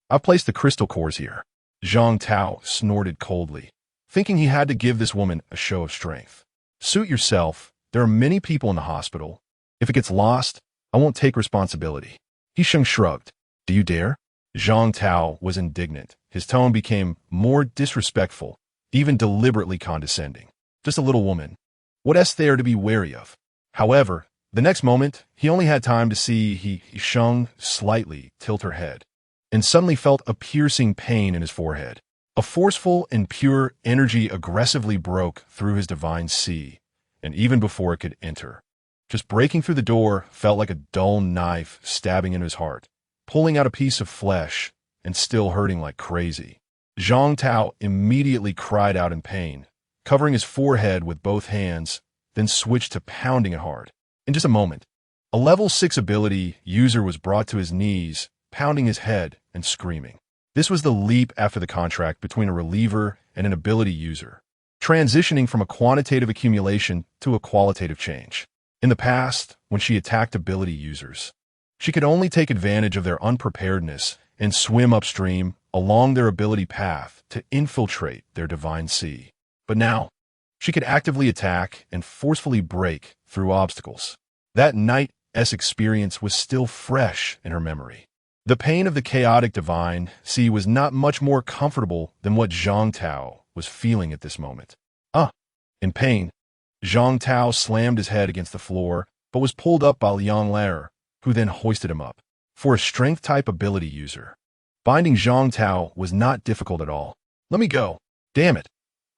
I've placed the crystal cores here. Zhang Tao snorted coldly, thinking he had to give this woman a show of strength. Suit yourself, There are many people in the hospital. If it gets lost, I won't take responsibility. He Sheng shrugged. Do you dare? Zhang Tao was indignant. His tone became more disrespectful, even deliberately condescending. Just a little woman. What's there to be wary of? However, the next moment, he only had time to see He Sheng slightly tilt her head, and suddenly felt a piercing pain in his forehead. A forceful and pure energy aggressively broke through his divine sea, and even before it could enter, just breaking through the door felt like a dull knife stabbing into his heart, pulling out a piece of flesh and still hurting like crazy. Zhang Tao immediately cried out in pain, covering his forehead with both hands, then switched to pounding it hard. In just a moment, a level 6 ability user was brought to his knees, pounding his head and screaming. This was the leap after the contract between a reliever and an ability user, transitioning from a quantitative accumulation to a qualitative change. In the past, when she attacked ability users, she could only take advantage of their unpreparedness and swim upstream along their ability path to infiltrate their divine sea. But now, she could actively attack and forcefully break through obstacles. That night's experience was still fresh in her memory. The pain of the chaotic divine sea was not much more comfortable than what Zhang Tao was feeling at this moment. In pain, Zhang Tao slammed his head against the floor, but was pulled up by Liang Lair, who then hoisted him up. For a strength-type ability user, binding Zhang Tao was not difficult at all. Let me go. Damn it.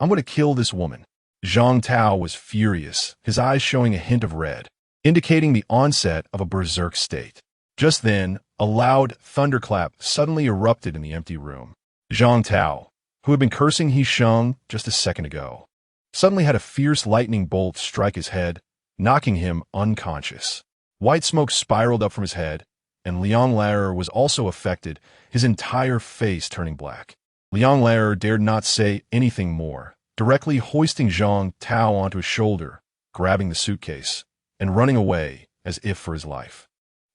I'm going to kill this woman. Zhang Tao was furious, his eyes showing a hint of red, indicating the onset of a berserk state. Just then, a loud thunderclap suddenly erupted in the empty room. Zhang Tao, who had been cursing He Sheng just a second ago, suddenly had a fierce lightning bolt strike his head, knocking him unconscious. White smoke spiraled up from his head, and Liang Lair was also affected, his entire face turning black. Liang Lair dared not say anything more, directly hoisting Zhang Tao onto his shoulder, grabbing the suitcase, and running away as if for his life.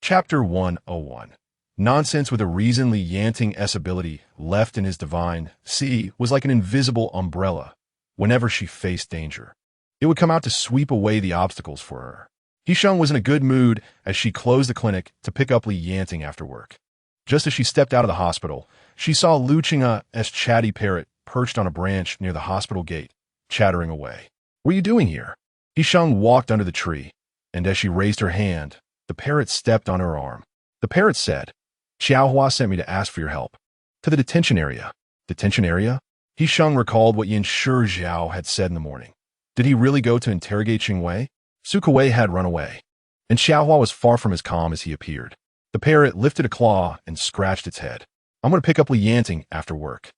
Chapter 101. Nonsense with a reason. Yanting's ability left in his divine sea was like an invisible umbrella. Whenever she faced danger, it would come out to sweep away the obstacles for her. He Sheng was in a good mood as she closed the clinic to pick up Yanting after work. Just as she stepped out of the hospital, she saw Lu Qing's chatty parrot perched on a branch near the hospital gate, chattering away. What are you doing here? He Sheng walked under the tree, and as she raised her hand, the parrot stepped on her arm. The parrot said, Xiaohua sent me to ask for your help. To the detention area. Detention area? He Sheng recalled what Yin Shi Zhao had said in the morning. Did he really go to interrogate Qingwei? Su Kuwei had run away, and Xiaohua was far from as calm as he appeared. The parrot lifted a claw and scratched its head. I'm going to pick up Yanting after work.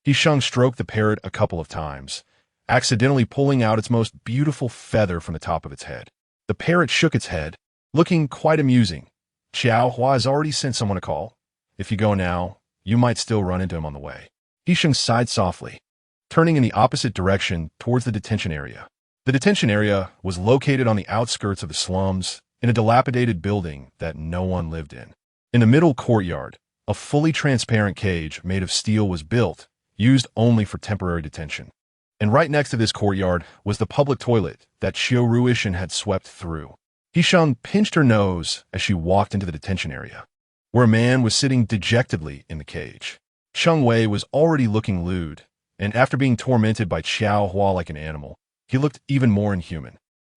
He Sheng stroked the parrot a couple of times, accidentally pulling out its most beautiful feather from the top of its head. The parrot shook its head, looking quite amusing. Xiaohua has already sent someone a call. If you go now, you might still run into him on the way. He Sheng sighed softly, turning in the opposite direction towards the detention area. The detention area was located on the outskirts of the slums in a dilapidated building that no one lived in. In the middle courtyard, a fully transparent cage made of steel was built, used only for temporary detention. And right next to this courtyard was the public toilet that Xiu Ruishan had swept through. He Sheng pinched her nose as she walked into the detention area, where a man was sitting dejectedly in the cage. Cheng Wei was already looking lewd, and after being tormented by Xiao Hua like an animal, he looked even more inhuman.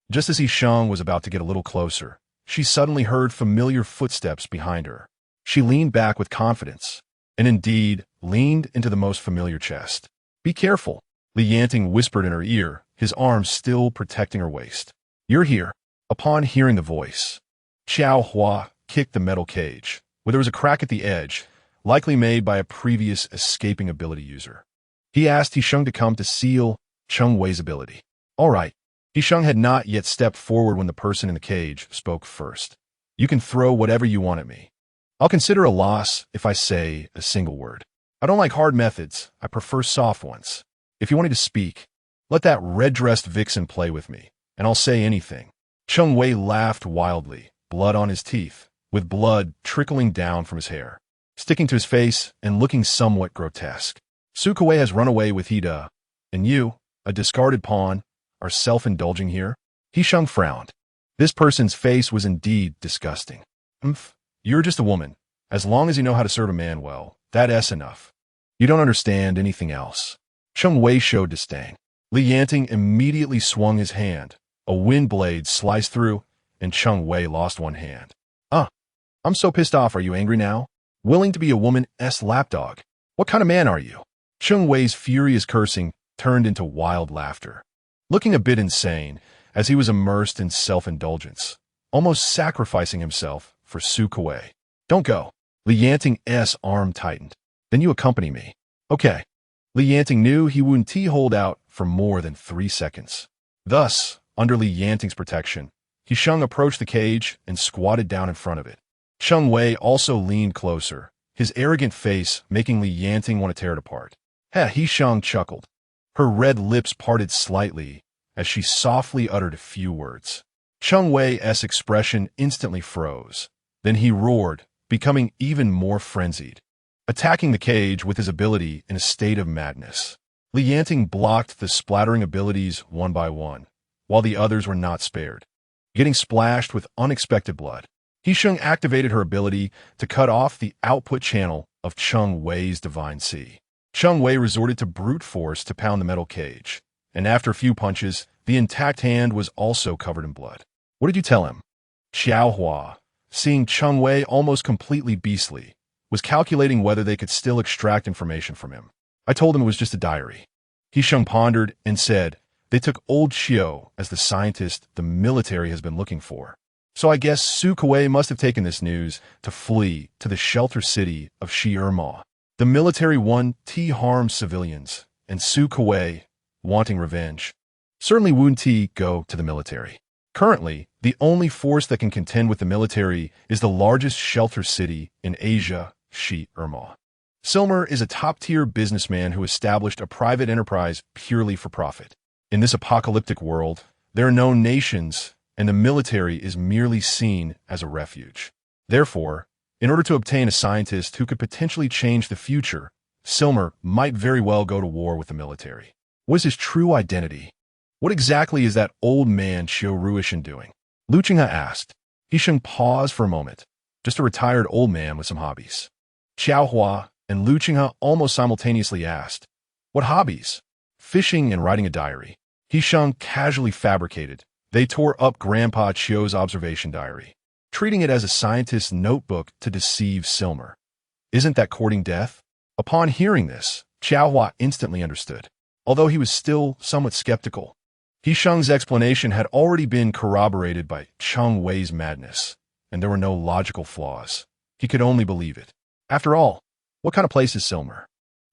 Just as He Sheng was about to get a little closer, she suddenly heard familiar footsteps behind her. She leaned back with confidence, and indeed leaned into the most familiar chest. Be careful, Li Yanting whispered in her ear, his arms still protecting her waist. You're here. Upon hearing the voice, Xiao Hua kicked the metal cage, where there was a crack at the edge, likely made by a previous escaping ability user. He asked He Sheng to come to seal Cheng Wei's ability. All right. He Sheng had not yet stepped forward when the person in the cage spoke first. You can throw whatever you want at me. I'll consider a loss if I say a single word. I don't like hard methods. I prefer soft ones. If you want me to speak, let that red-dressed vixen play with me, and I'll say anything. Cheng Wei laughed wildly, blood on his teeth, with blood trickling down from his hair, sticking to his face and looking somewhat grotesque. Su Kuwei has run away with Hida, and you, a discarded pawn, are self-indulging here? He Sheng frowned. This person's face was indeed disgusting. Umph, you're just a woman. As long as you know how to serve a man well, that's enough. You don't understand anything else. Cheng Wei showed disdain. Li Yanting immediately swung his hand. A wind blade sliced through, and Cheng Wei lost one hand. I'm so pissed off. Are you angry now? Willing to be a woman's lapdog? What kind of man are you? Cheng Wei's furious cursing turned into wild laughter. Looking a bit insane, as he was immersed in self-indulgence, almost sacrificing himself for Su Kuei. Don't go. Li Yanting's arm tightened. Then you accompany me. Okay. Li Yanting knew he wouldn't hold out for more than 3 seconds. Thus, under Li Yanting's protection, He Sheng approached the cage and squatted down in front of it. Cheng Wei also leaned closer, his arrogant face making Li Yanting want to tear it apart. He Sheng chuckled. Her red lips parted slightly as she softly uttered a few words. Cheng Wei's expression instantly froze. Then he roared, becoming even more frenzied, attacking the cage with his ability in a state of madness. Li Yanting blocked the splattering abilities one by one, while the others were not spared, getting splashed with unexpected blood. He Sheng activated her ability to cut off the output channel of Cheng Wei's Divine Sea. Cheng Wei resorted to brute force to pound the metal cage, and after a few punches, the intact hand was also covered in blood. What did you tell him? Xiao Hua, seeing Cheng Wei almost completely beastly, was calculating whether they could still extract information from him. I told him it was just a diary. He Sheng pondered and said, they took old Xiao as the scientist the military has been looking for. So I guess Su Kuei must have taken this news to flee to the shelter city of Shirma. The military harmed civilians, and Su Kuei, wanting revenge, certainly wouldn't go to the military. Currently, the only force that can contend with the military is the largest shelter city in Asia, Shirma. Silmer is a top-tier businessman who established a private enterprise purely for profit. In this apocalyptic world, there are no nations, and the military is merely seen as a refuge. Therefore, in order to obtain a scientist who could potentially change the future, Silmer might very well go to war with the military. What is his true identity? What exactly is that old man Xiao Ruishan doing? Lu Qinghe asked. He Sheng paused for a moment, just a retired old man with some hobbies. Xiao Hua and Lu Qinghe almost simultaneously asked, what hobbies? Fishing and writing a diary. He Sheng casually fabricated. They tore up Grandpa Qiu's observation diary, treating it as a scientist's notebook to deceive Silmer. Isn't that courting death? Upon hearing this, Xiao Hua instantly understood, although he was still somewhat skeptical. He Sheng's explanation had already been corroborated by Cheng Wei's madness, and there were no logical flaws. He could only believe it. After all, what kind of place is Silmer?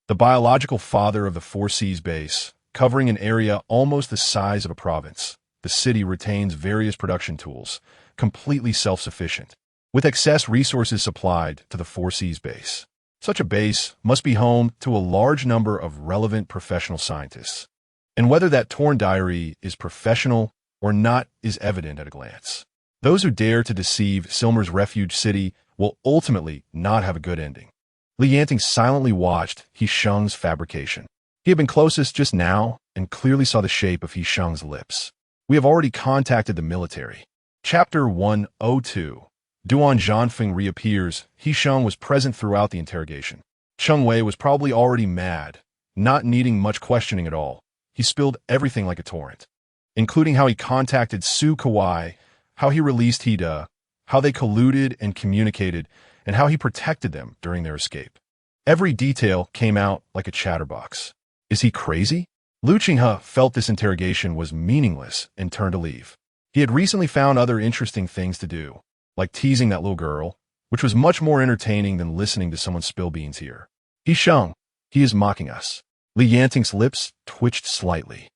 The biological father of the Four Seas base, covering an area almost the size of a province. The city retains various production tools, completely self-sufficient, with excess resources supplied to the Four Seas base. Such a base must be home to a large number of relevant professional scientists. And whether that torn diary is professional or not is evident at a glance. Those who dare to deceive Silmer's refuge city will ultimately not have a good ending. Li Yanting silently watched He Sheng's fabrication. He had been closest just now and clearly saw the shape of He Sheng's lips. We have already contacted the military. Chapter 102. Duan Zhanfeng reappears. He Sheng was present throughout the interrogation. Cheng Wei was probably already mad, not needing much questioning at all. He spilled everything like a torrent, including how he contacted Su Kuei, how he released Hida, how they colluded and communicated, and how he protected them during their escape. Every detail came out like a chatterbox. Is he crazy? Lu Qinghe felt this interrogation was meaningless and turned to leave. He had recently found other interesting things to do, like teasing that little girl, which was much more entertaining than listening to someone spill beans here. He Sheng, he is mocking us. Li Yanting's lips twitched slightly.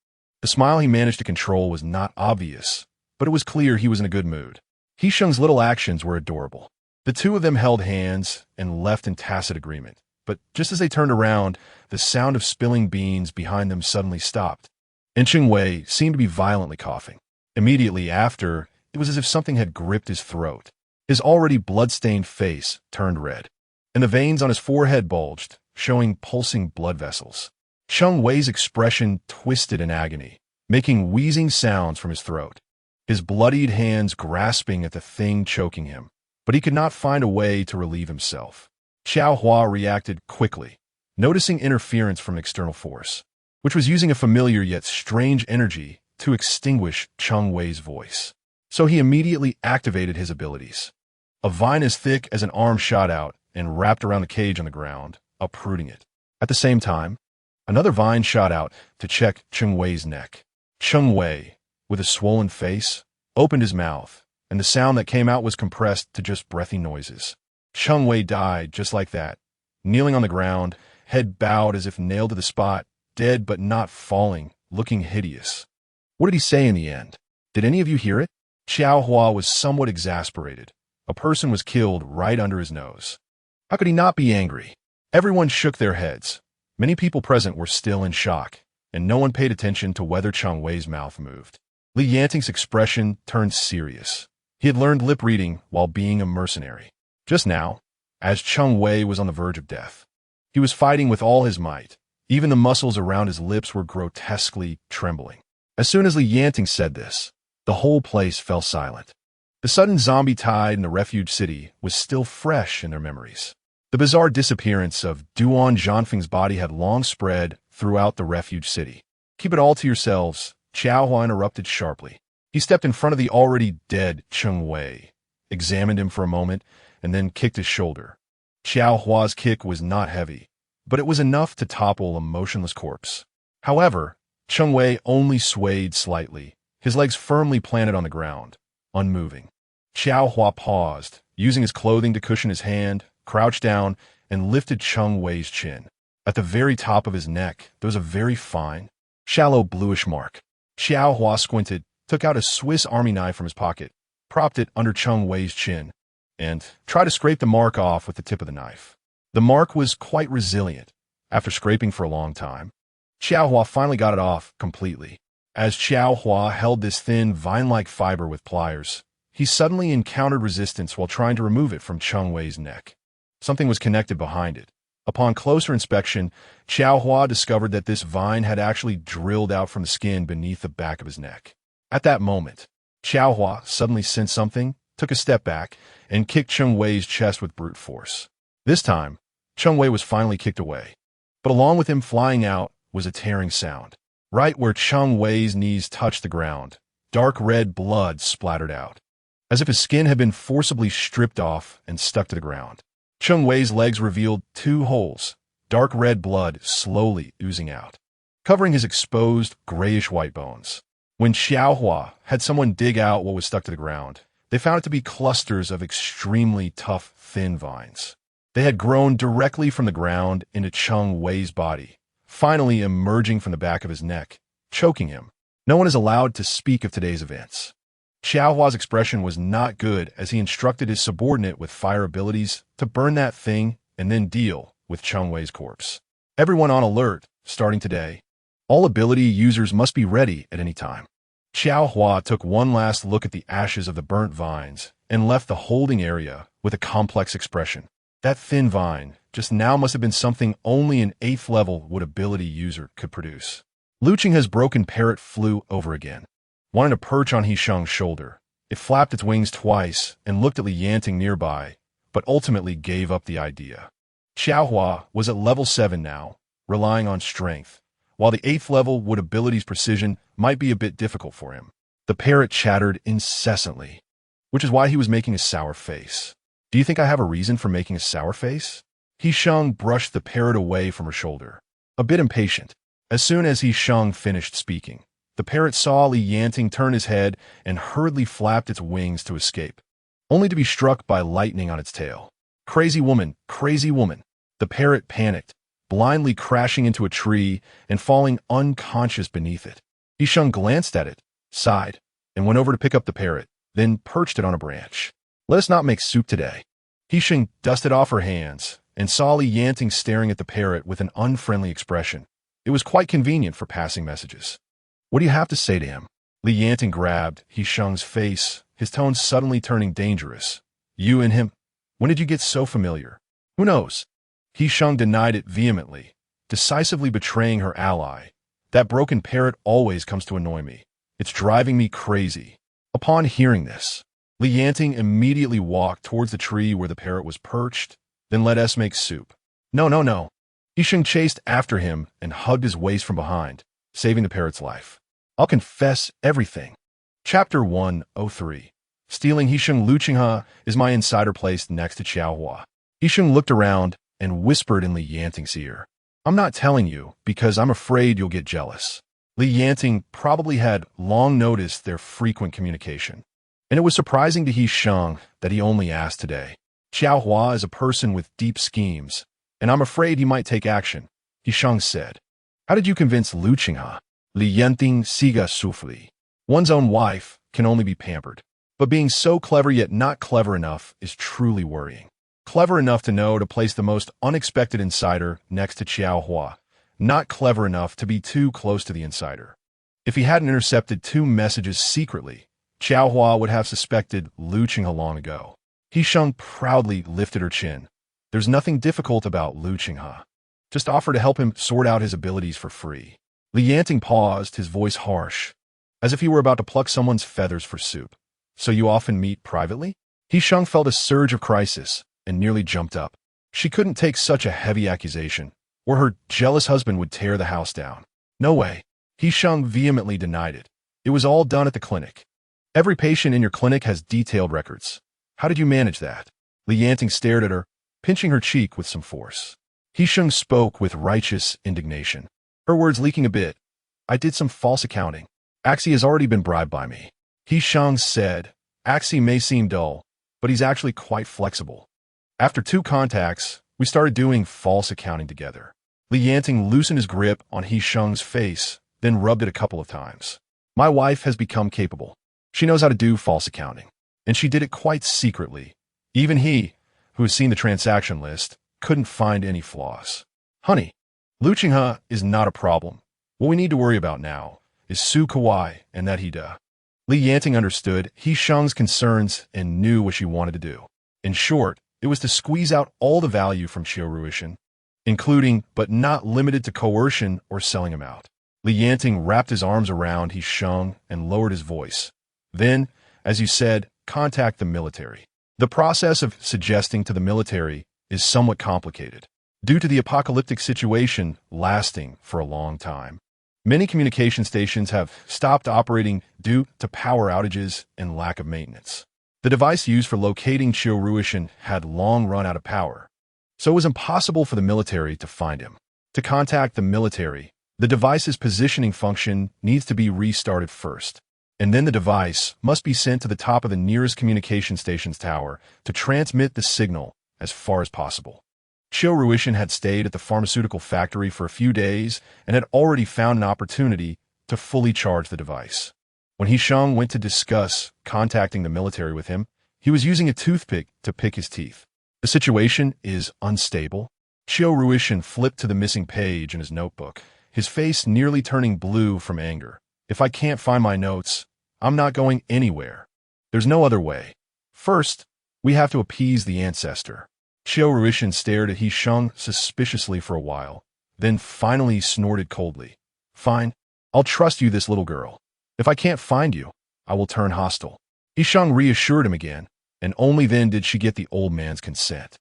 The smile he managed to control was not obvious, but it was clear he was in a good mood. He Sheng's little actions were adorable. The two of them held hands and left in tacit agreement. But just as they turned around, the sound of spilling beans behind them suddenly stopped, and Cheng Wei seemed to be violently coughing. Immediately after, it was as if something had gripped his throat. His already blood-stained face turned red, and the veins on his forehead bulged, showing pulsing blood vessels. Cheng Wei's expression twisted in agony, making wheezing sounds from his throat. his bloodied hands grasping at the thing choking him. But he could not find a way to relieve himself. Xiao Hua reacted quickly, noticing interference from external force, which was using a familiar yet strange energy to extinguish Cheng Wei's voice. So he immediately activated his abilities. A vine as thick as an arm shot out and wrapped around the cage on the ground, uprooting it. At the same time, another vine shot out to check Cheng Wei's neck. Cheng Wei, with a swollen face, opened his mouth, and the sound that came out was compressed to just breathy noises. Cheng Wei died just like that, kneeling on the ground, head bowed as if nailed to the spot, dead but not falling, looking hideous. What did he say in the end? Did any of you hear it? Xiao Hua was somewhat exasperated. A person was killed right under his nose. How could he not be angry? Everyone shook their heads. Many people present were still in shock, and no one paid attention to whether Cheng Wei's mouth moved. Li Yanting's expression turned serious. He had learned lip reading while being a mercenary. Just now, as Cheng Wei was on the verge of death, he was fighting with all his might. Even the muscles around his lips were grotesquely trembling. As soon as Li Yanting said this, the whole place fell silent. The sudden zombie tide in the refuge city was still fresh in their memories. The bizarre disappearance of Duan Zhanfeng's body had long spread throughout the refuge city. Keep it all to yourselves, Xiao Hua interrupted sharply. He stepped in front of the already dead Cheng Wei, examined him for a moment, and then kicked his shoulder. Xiao Hua's kick was not heavy, but it was enough to topple a motionless corpse. However, Cheng Wei only swayed slightly, his legs firmly planted on the ground, unmoving. Xiao Hua paused, using his clothing to cushion his hand, crouched down, and lifted Cheng Wei's chin. At the very top of his neck, there was a very fine, shallow bluish mark. Xiao Hua squinted, took out a Swiss Army knife from his pocket, propped it under Cheng Wei's chin, and tried to scrape the mark off with the tip of the knife. The mark was quite resilient. After scraping for a long time, Xiao Hua finally got it off completely. As Xiao Hua held this thin, vine-like fiber with pliers, he suddenly encountered resistance while trying to remove it from Cheng Wei's neck. Something was connected behind it. Upon closer inspection, Xiao Hua discovered that this vine had actually drilled out from the skin beneath the back of his neck. At that moment, Xiao Hua suddenly sensed something, took a step back, and kicked Cheng Wei's chest with brute force. This time, Cheng Wei was finally kicked away. But along with him flying out was a tearing sound. Right where Cheng Wei's knees touched the ground, dark red blood splattered out, as if his skin had been forcibly stripped off and stuck to the ground. Cheng Wei's legs revealed 2 holes, dark red blood slowly oozing out, covering his exposed grayish-white bones. When Xiao Hua had someone dig out what was stuck to the ground, they found it to be clusters of extremely tough, thin vines. They had grown directly from the ground into Cheng Wei's body, finally emerging from the back of his neck, choking him. No one is allowed to speak of today's events. Xiao Hua's expression was not good as he instructed his subordinate with fire abilities to burn that thing and then deal with Cheng Wei's corpse. Everyone on alert, starting today. All ability users must be ready at any time. Xiao Hua took one last look at the ashes of the burnt vines and left the holding area with a complex expression. That thin vine just now must have been something only an 8th level wood ability user could produce. Lu Qing's broken parrot flew over again, wanting to perch on He Sheng's shoulder. It flapped its wings twice and looked at Li Yanting nearby, but ultimately gave up the idea. Xiao Hua was at level 7 now, relying on strength, while the 8th level wood ability's precision might be a bit difficult for him. The parrot chattered incessantly, which is why he was making a sour face. Do you think I have a reason for making a sour face? He Sheng brushed the parrot away from her shoulder, a bit impatient. As soon as He Sheng finished speaking, the parrot saw Li Yanting turn his head and hurriedly flapped its wings to escape, only to be struck by lightning on its tail. Crazy woman, crazy woman. The parrot panicked, blindly crashing into a tree and falling unconscious beneath it. He Sheng glanced at it, sighed, and went over to pick up the parrot, then perched it on a branch. Let us not make soup today. He Sheng dusted off her hands and saw Li Yanting staring at the parrot with an unfriendly expression. It was quite convenient for passing messages. What do you have to say to him? Li Yanting grabbed He Sheng's face, his tone suddenly turning dangerous. You and him? When did you get so familiar? Who knows? He Sheng denied it vehemently, decisively betraying her ally. That broken parrot always comes to annoy me. It's driving me crazy. Upon hearing this, Li Yanting immediately walked towards the tree where the parrot was perched, then let us make soup. No, no, no. He Sheng chased after him and hugged his waist from behind, saving the parrot's life. I'll confess everything. Chapter 103. Stealing He Sheng. Lu Qinghe is my insider placed next to Xiaohua. He Sheng looked around and whispered in Li Yanting's ear. I'm not telling you because I'm afraid you'll get jealous. Li Yanting probably had long noticed their frequent communication, and it was surprising to He Sheng that he only asked today. Xiaohua is a person with deep schemes, and I'm afraid he might take action, He Sheng said. How did you convince Lu Qinghe? Li Yanting siga souffly. One's own wife can only be pampered, but being so clever yet not clever enough is truly worrying. Clever enough to know to place the most unexpected insider next to Xiaohua, not clever enough to be too close to the insider. If he hadn't intercepted 2 messages secretly, Xiaohua would have suspected Lu Qinghe long ago. He Sheng proudly lifted her chin. There's nothing difficult about Lu Qinghe. Just offer to help him sort out his abilities for free. Li Yanting paused, his voice harsh, as if he were about to pluck someone's feathers for soup. So you often meet privately? He Sheng felt a surge of crisis and nearly jumped up. She couldn't take such a heavy accusation, or her jealous husband would tear the house down. No way. He Sheng vehemently denied it. It was all done at the clinic. Every patient in your clinic has detailed records. How did you manage that? Li Yanting stared at her, pinching her cheek with some force. He Sheng spoke with righteous indignation, her words leaking a bit. I did some false accounting. Axie has already been bribed by me. He Sheng said, Axie may seem dull, but he's actually quite flexible. After 2 contacts, we started doing false accounting together. Li Yanting loosened his grip on He Sheng's face, then rubbed it a couple of times. My wife has become capable. She knows how to do false accounting, and she did it quite secretly. Even he, who has seen the transaction list, couldn't find any flaws. Honey, Lu Qinghe is not a problem. What we need to worry about now is Su Kawai and that he da. Li Yanting understood He Sheng's concerns and knew what she wanted to do. In short, it was to squeeze out all the value from Xiaoruishan, including but not limited to coercion or selling him out. Li Yanting wrapped his arms around He Sheng and lowered his voice. Then, as you said, contact the military. The process of suggesting to the military is somewhat complicated, due to the apocalyptic situation lasting for a long time. Many communication stations have stopped operating due to power outages and lack of maintenance. The device used for locating Xiaoruishan had long run out of power, so it was impossible for the military to find him. To contact the military, the device's positioning function needs to be restarted first, and then the device must be sent to the top of the nearest communication station's tower to transmit the signal as far as possible. Xiaoruishan had stayed at the pharmaceutical factory for a few days and had already found an opportunity to fully charge the device. When He Sheng went to discuss contacting the military with him, he was using a toothpick to pick his teeth. The situation is unstable. Xiaoruishan flipped to the missing page in his notebook, his face nearly turning blue from anger. If I can't find my notes, I'm not going anywhere. There's no other way. First, we have to appease the ancestor. Xiaoruishan stared at He Sheng suspiciously for a while, then finally snorted coldly. Fine, I'll trust you this little girl. If I can't find you, I will turn hostile. He Sheng reassured him again, and only then did she get the old man's consent.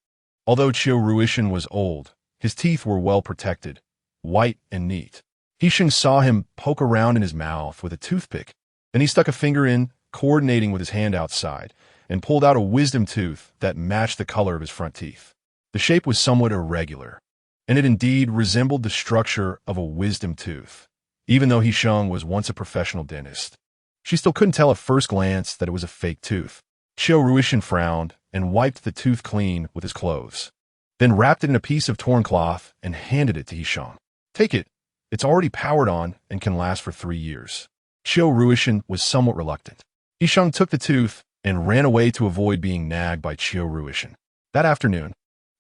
Although Xiaoruishan was old, his teeth were well protected, white and neat. He Sheng saw him poke around in his mouth with a toothpick. Then he stuck a finger in, coordinating with his hand outside, and pulled out a wisdom tooth that matched the color of his front teeth. The shape was somewhat irregular, and it indeed resembled the structure of a wisdom tooth, even though He Sheng was once a professional dentist. She still couldn't tell at first glance that it was a fake tooth. Xiaoruishan frowned and wiped the tooth clean with his clothes, then wrapped it in a piece of torn cloth and handed it to He Sheng. Take it. It's already powered on and can last for 3 years. Xiaoruishan was somewhat reluctant. He Sheng took the tooth and ran away to avoid being nagged by Xiaoruishan. That afternoon,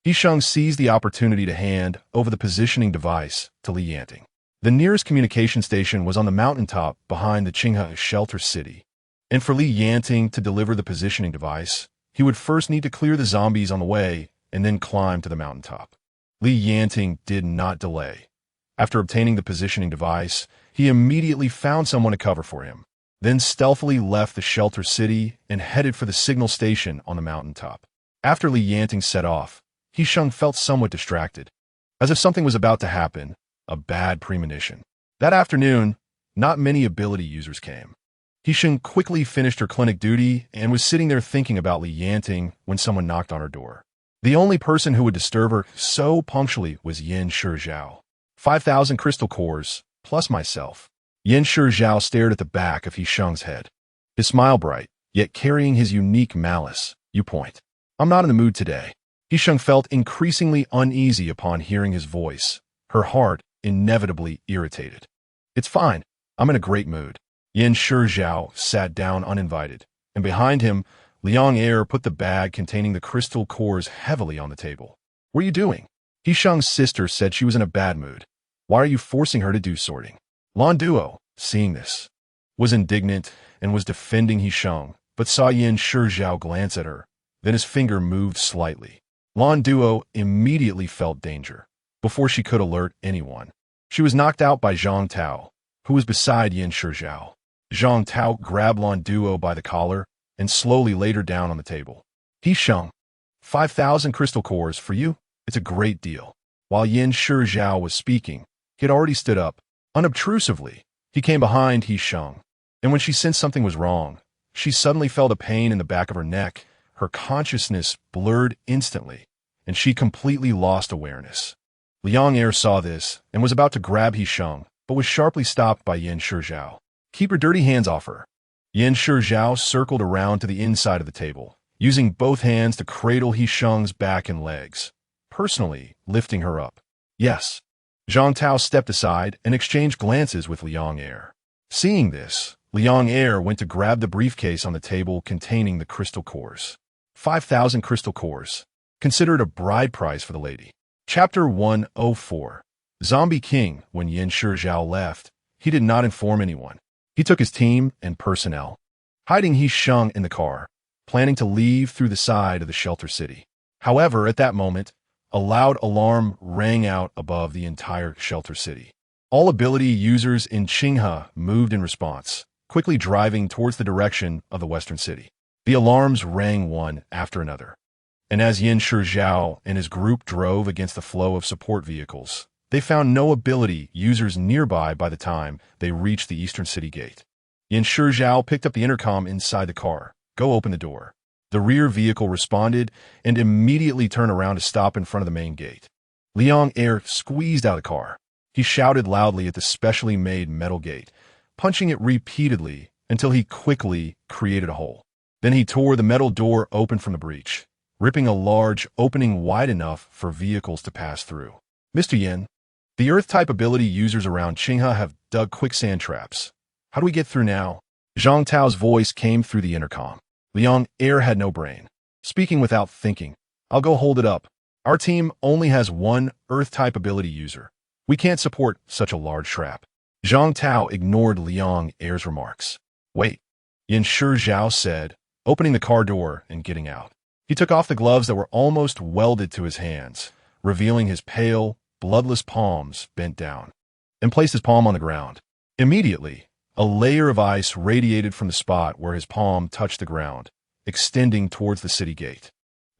He Sheng seized the opportunity to hand over the positioning device to Li Yanting. The nearest communication station was on the mountaintop behind the Qinghe shelter city, and for Li Yanting to deliver the positioning device, he would first need to clear the zombies on the way and then climb to the mountaintop. Li Yanting did not delay. After obtaining the positioning device, he immediately found someone to cover for him. then stealthily left the shelter city and headed for the signal station on the mountaintop. After Li Yanting set off, He Sheng felt somewhat distracted, as if something was about to happen, a bad premonition. That afternoon, not many ability users came. He Sheng quickly finished her clinic duty and was sitting there thinking about Li Yanting when someone knocked on her door. The only person who would disturb her so punctually was Yin Shizhao. 5,000 crystal cores, plus myself. Yin Shizhao stared at the back of He Sheng's head. His smile bright, yet carrying his unique malice. You point. I'm not in the mood today. He Sheng felt increasingly uneasy upon hearing his voice, her heart inevitably irritated. It's fine. I'm in a great mood. Yin Shizhao sat down uninvited, and behind him, Liang Air put the bag containing the crystal cores heavily on the table. What are you doing? He Sheng's sister said she was in a bad mood. Why are you forcing her to do sorting? Lan Duo, seeing this, was indignant and was defending He Sheng, but saw Yin Shizhao glance at her. Then his finger moved slightly. Lan Duo immediately felt danger, before she could alert anyone. She was knocked out by Zhang Tao, who was beside Yin Shizhao. Zhang Tao grabbed Lan Duo by the collar and slowly laid her down on the table. He Sheng, 5,000 crystal cores for you? It's a great deal. While Yin Shizhao was speaking, he had already stood up. Unobtrusively, he came behind He Sheng, and when she sensed something was wrong, she suddenly felt a pain in the back of her neck. Her consciousness blurred instantly, and she completely lost awareness. Liang Air saw this and was about to grab He Sheng, but was sharply stopped by Yin Shizhao. Keep your dirty hands off her. Yin Shizhao circled around to the inside of the table, using both hands to cradle He Sheng's back and legs, personally lifting her up. Yes. Zhang Tao stepped aside and exchanged glances with Liang Air. Seeing this, Liang Air went to grab the briefcase on the table containing the crystal cores. 5,000 crystal cores. Considered a bride price for the lady. Chapter 104. Zombie King. When Yin Shizhao left, he did not inform anyone. He took his team and personnel, hiding He Sheng in the car, planning to leave through the side of the shelter city. However, at that moment, a loud alarm rang out above the entire shelter city. All ability users in Qinghe moved in response, quickly driving towards the direction of the western city. The alarms rang one after another, and as Yin Shizhao and his group drove against the flow of support vehicles, they found no ability users nearby by the time they reached the eastern city gate. Yin Shizhao picked up the intercom inside the car. Go open the door. The rear vehicle responded and immediately turned around to stop in front of the main gate. Liang Air squeezed out of the car. He shouted loudly at the specially made metal gate, punching it repeatedly until he quickly created a hole. Then he tore the metal door open from the breach, ripping a large opening wide enough for vehicles to pass through. Mr. Yin, the Earth-type ability users around Qinghe have dug quicksand traps. How do we get through now? Zhang Tao's voice came through the intercom. Liang Air had no brain. Speaking without thinking, I'll go hold it up. Our team only has one Earth-type ability user. We can't support such a large trap. Zhang Tao ignored Liang Air's remarks. Wait, Yin Shizhao said, opening the car door and getting out. He took off the gloves that were almost welded to his hands, revealing his pale, bloodless palms bent down, and placed his palm on the ground. Immediately, a layer of ice radiated from the spot where his palm touched the ground, extending towards the city gate.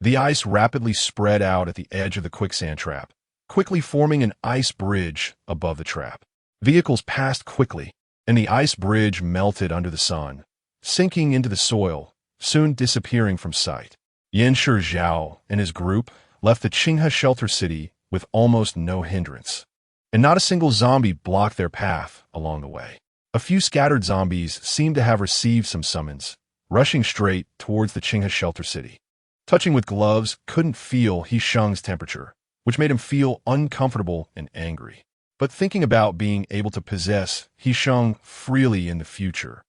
The ice rapidly spread out at the edge of the quicksand trap, quickly forming an ice bridge above the trap. Vehicles passed quickly, and the ice bridge melted under the sun, sinking into the soil, soon disappearing from sight. Yin Shizhao and his group left the Qinghe shelter city with almost no hindrance, and not a single zombie blocked their path along the way. A few scattered zombies seemed to have received some summons, rushing straight towards the Qinghe shelter city. Touching with gloves couldn't feel He Sheng's temperature, which made him feel uncomfortable and angry. But thinking about being able to possess He Sheng freely in the future,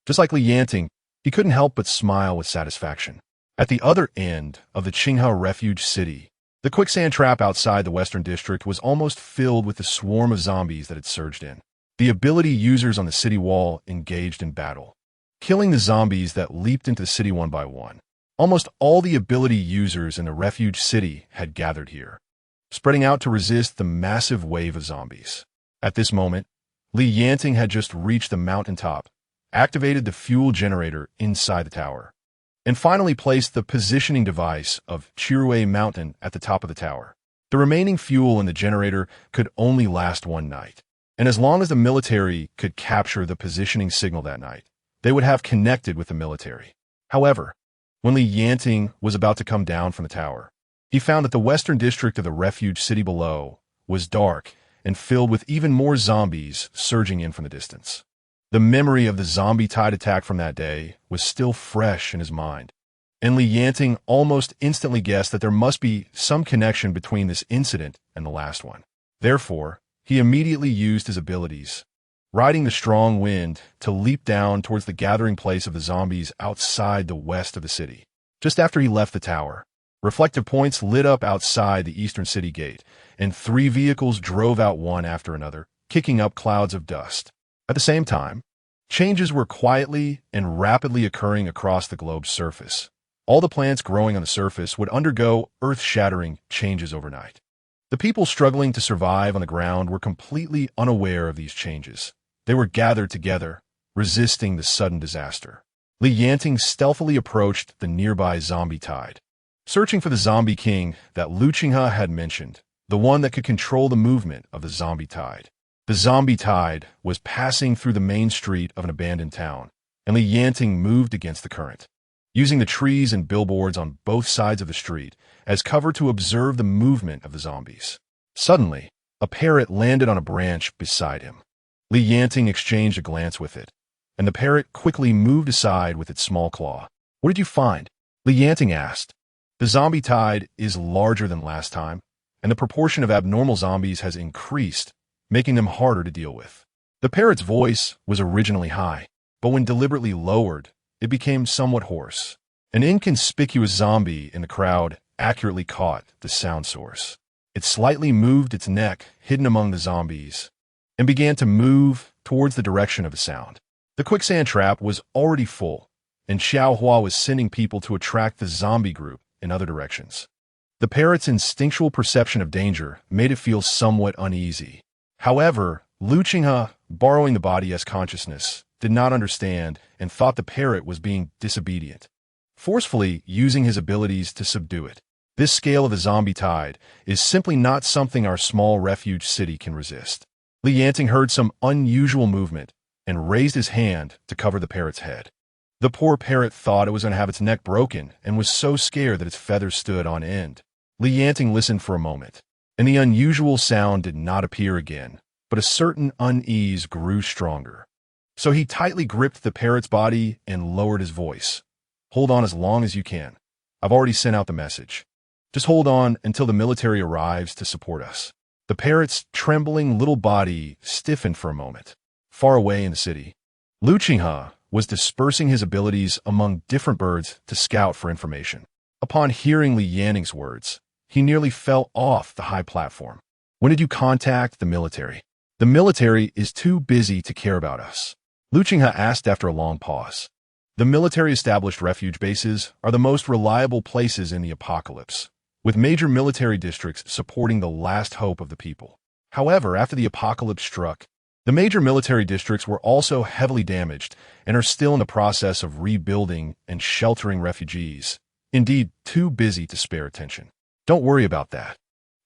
just like Li Yanting, he couldn't help but smile with satisfaction. At the other end of the Qinghe refuge city, the quicksand trap outside the western district was almost filled with the swarm of zombies that had surged in. The ability users on the city wall engaged in battle, killing the zombies that leaped into the city one by one. Almost all the ability users in the refuge city had gathered here, spreading out to resist the massive wave of zombies. At this moment, Li Yanting had just reached the mountaintop activated the fuel generator inside the tower, and finally placed the positioning device of Chirue Mountain at the top of the tower. The remaining fuel in the generator could only last one night, and as long as the military could capture the positioning signal that night, they would have connected with the military. However, when Yanting was about to come down from the tower, he found that the western district of the refuge city below was dark and filled with even more zombies surging in from the distance. The memory of the zombie tide attack from that day was still fresh in his mind, and Yanting almost instantly guessed that there must be some connection between this incident and the last one. Therefore, he immediately used his abilities, riding the strong wind, to leap down towards the gathering place of the zombies outside the west of the city. Just after he left the tower, reflective points lit up outside the eastern city gate, and 3 vehicles drove out one after another, kicking up clouds of dust. At the same time, changes were quietly and rapidly occurring across the globe's surface. All the plants growing on the surface would undergo earth-shattering changes overnight. The people struggling to survive on the ground were completely unaware of these changes. They were gathered together, resisting the sudden disaster. Yanting stealthily approached the nearby zombie tide, searching for the zombie king that Lu Qinghe had mentioned, the one that could control the movement of the zombie tide. The zombie tide was passing through the main street of an abandoned town, and Yanting moved against the current, using the trees and billboards on both sides of the street as cover to observe the movement of the zombies. Suddenly, a parrot landed on a branch beside him. Yanting exchanged a glance with it, and the parrot quickly moved aside with its small claw. "What did you find?" Yanting asked. "The zombie tide is larger than last time, and the proportion of abnormal zombies has increased, making them harder to deal with." The parrot's voice was originally high, but when deliberately lowered, it became somewhat hoarse. An inconspicuous zombie in the crowd accurately caught the sound source. It slightly moved its neck, hidden among the zombies, and began to move towards the direction of the sound. The quicksand trap was already full, and Xiaohua was sending people to attract the zombie group in other directions. The parrot's instinctual perception of danger made it feel somewhat uneasy. However, Lu Qinghe, borrowing the body as consciousness, did not understand and thought the parrot was being disobedient, forcefully using his abilities to subdue it. This scale of the zombie tide is simply not something our small refuge city can resist. Yanting heard some unusual movement and raised his hand to cover the parrot's head. The poor parrot thought it was going to have its neck broken and was so scared that its feathers stood on end. Yanting listened for a moment, and the unusual sound did not appear again, but a certain unease grew stronger. So he tightly gripped the parrot's body and lowered his voice. "Hold on as long as you can. I've already sent out the message. Just hold on until the military arrives to support us." The parrot's trembling little body stiffened for a moment. Far away in the city, Lu Qinghe was dispersing his abilities among different birds to scout for information. Upon hearing Yanting's words, he nearly fell off the high platform. "When did you contact the military?" "The military is too busy to care about us," Lu Qinghe asked after a long pause. The military-established refuge bases are the most reliable places in the apocalypse, with major military districts supporting the last hope of the people. However, after the apocalypse struck, the major military districts were also heavily damaged and are still in the process of rebuilding and sheltering refugees, indeed too busy to spare attention. "Don't worry about that.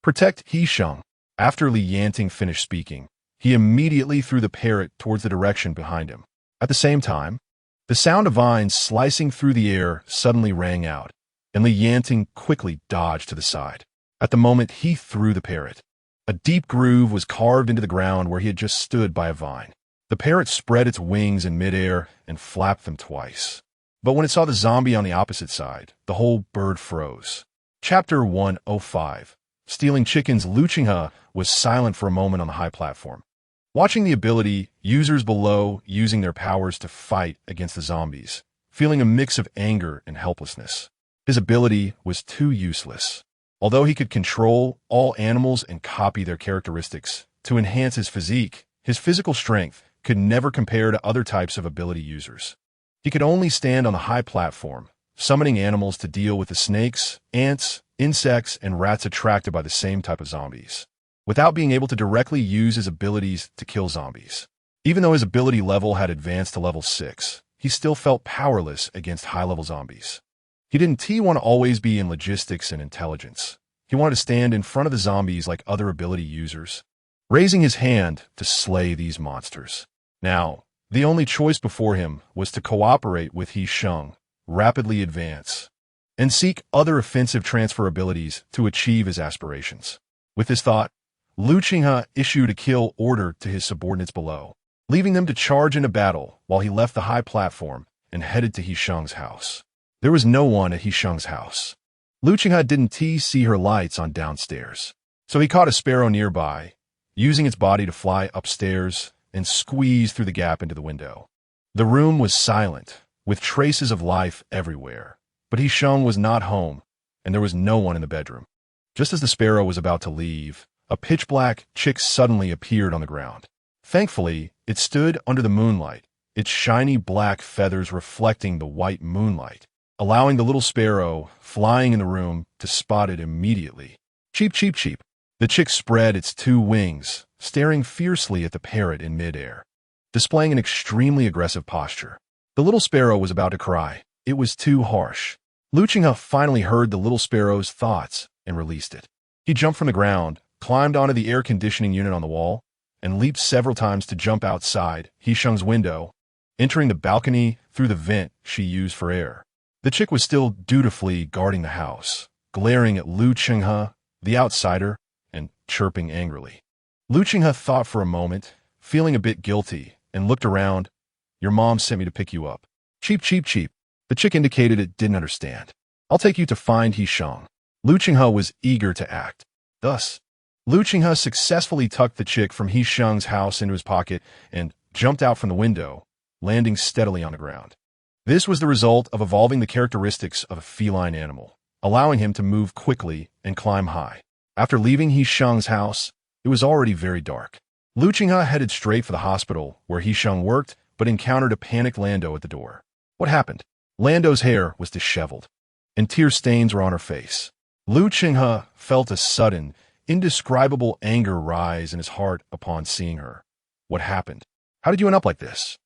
Protect He Sheng." After Yanting finished speaking, he immediately threw the parrot towards the direction behind him. At the same time, the sound of vines slicing through the air suddenly rang out, and Yanting quickly dodged to the side. At the moment he threw the parrot, a deep groove was carved into the ground where he had just stood by a vine. The parrot spread its wings in midair and flapped them twice. But when it saw the zombie on the opposite side, the whole bird froze. Chapter 105. Stealing Chickens. Lu Qinghe was silent for a moment on the high platform, watching the ability users below using their powers to fight against the zombies, feeling a mix of anger and helplessness. His ability was too useless. Although he could control all animals and copy their characteristics to enhance his physique, his physical strength could never compare to other types of ability users. He could only stand on the high platform, summoning animals to deal with the snakes, ants, insects, and rats attracted by the same type of zombies, without being able to directly use his abilities to kill zombies. Even though his ability level had advanced to level 6, he still felt powerless against high-level zombies. He didn't want to always be in logistics and intelligence. He wanted to stand in front of the zombies like other ability users, raising his hand to slay these monsters. Now, the only choice before him was to cooperate with He Sheng, rapidly advance, and seek other offensive transfer abilities to achieve his aspirations. With this thought, Lu Qinghe issued a kill order to his subordinates below, leaving them to charge into battle while he left the high platform and headed to He Sheng's house. There was no one at He Sheng's house. Lu Qinghe didn't see her lights on downstairs, so he caught a sparrow nearby, using its body to fly upstairs and squeeze through the gap into the window. The room was silent, with traces of life everywhere, but He Sheng was not home, and there was no one in the bedroom. Just as the sparrow was about to leave, a pitch-black chick suddenly appeared on the ground. Thankfully, it stood under the moonlight, its shiny black feathers reflecting the white moonlight, allowing the little sparrow flying in the room to spot it immediately. Cheep, cheep, cheep. The chick spread its 2 wings, staring fiercely at the parrot in midair, displaying an extremely aggressive posture. The little sparrow was about to cry. It was too harsh. Lu Qinghe finally heard the little sparrow's thoughts and released it. He jumped from the ground, climbed onto the air conditioning unit on the wall, and leaped several times to jump outside He Sheng's window, entering the balcony through the vent she used for air. The chick was still dutifully guarding the house, glaring at Lu Qinghe, the outsider, and chirping angrily. Lu Qinghe thought for a moment, feeling a bit guilty, and looked around. Your mom sent me to pick you up. Cheep, cheep, cheep. The chick indicated it didn't understand. I'll take you to find He Sheng. Lu Qinghe was eager to act. Thus, Lu Qinghe successfully tucked the chick from He Sheng's house into his pocket and jumped out from the window, landing steadily on the ground. This was the result of evolving the characteristics of a feline animal, allowing him to move quickly and climb high. After leaving He Sheng's house, it was already very dark. Lu Qinghe headed straight for the hospital where He Sheng worked, but encountered a panicked Lando at the door. What happened? Lando's hair was disheveled, and tear stains were on her face. Lu Qinghe felt a sudden, indescribable anger rise in his heart upon seeing her. What happened? How did you end up like this?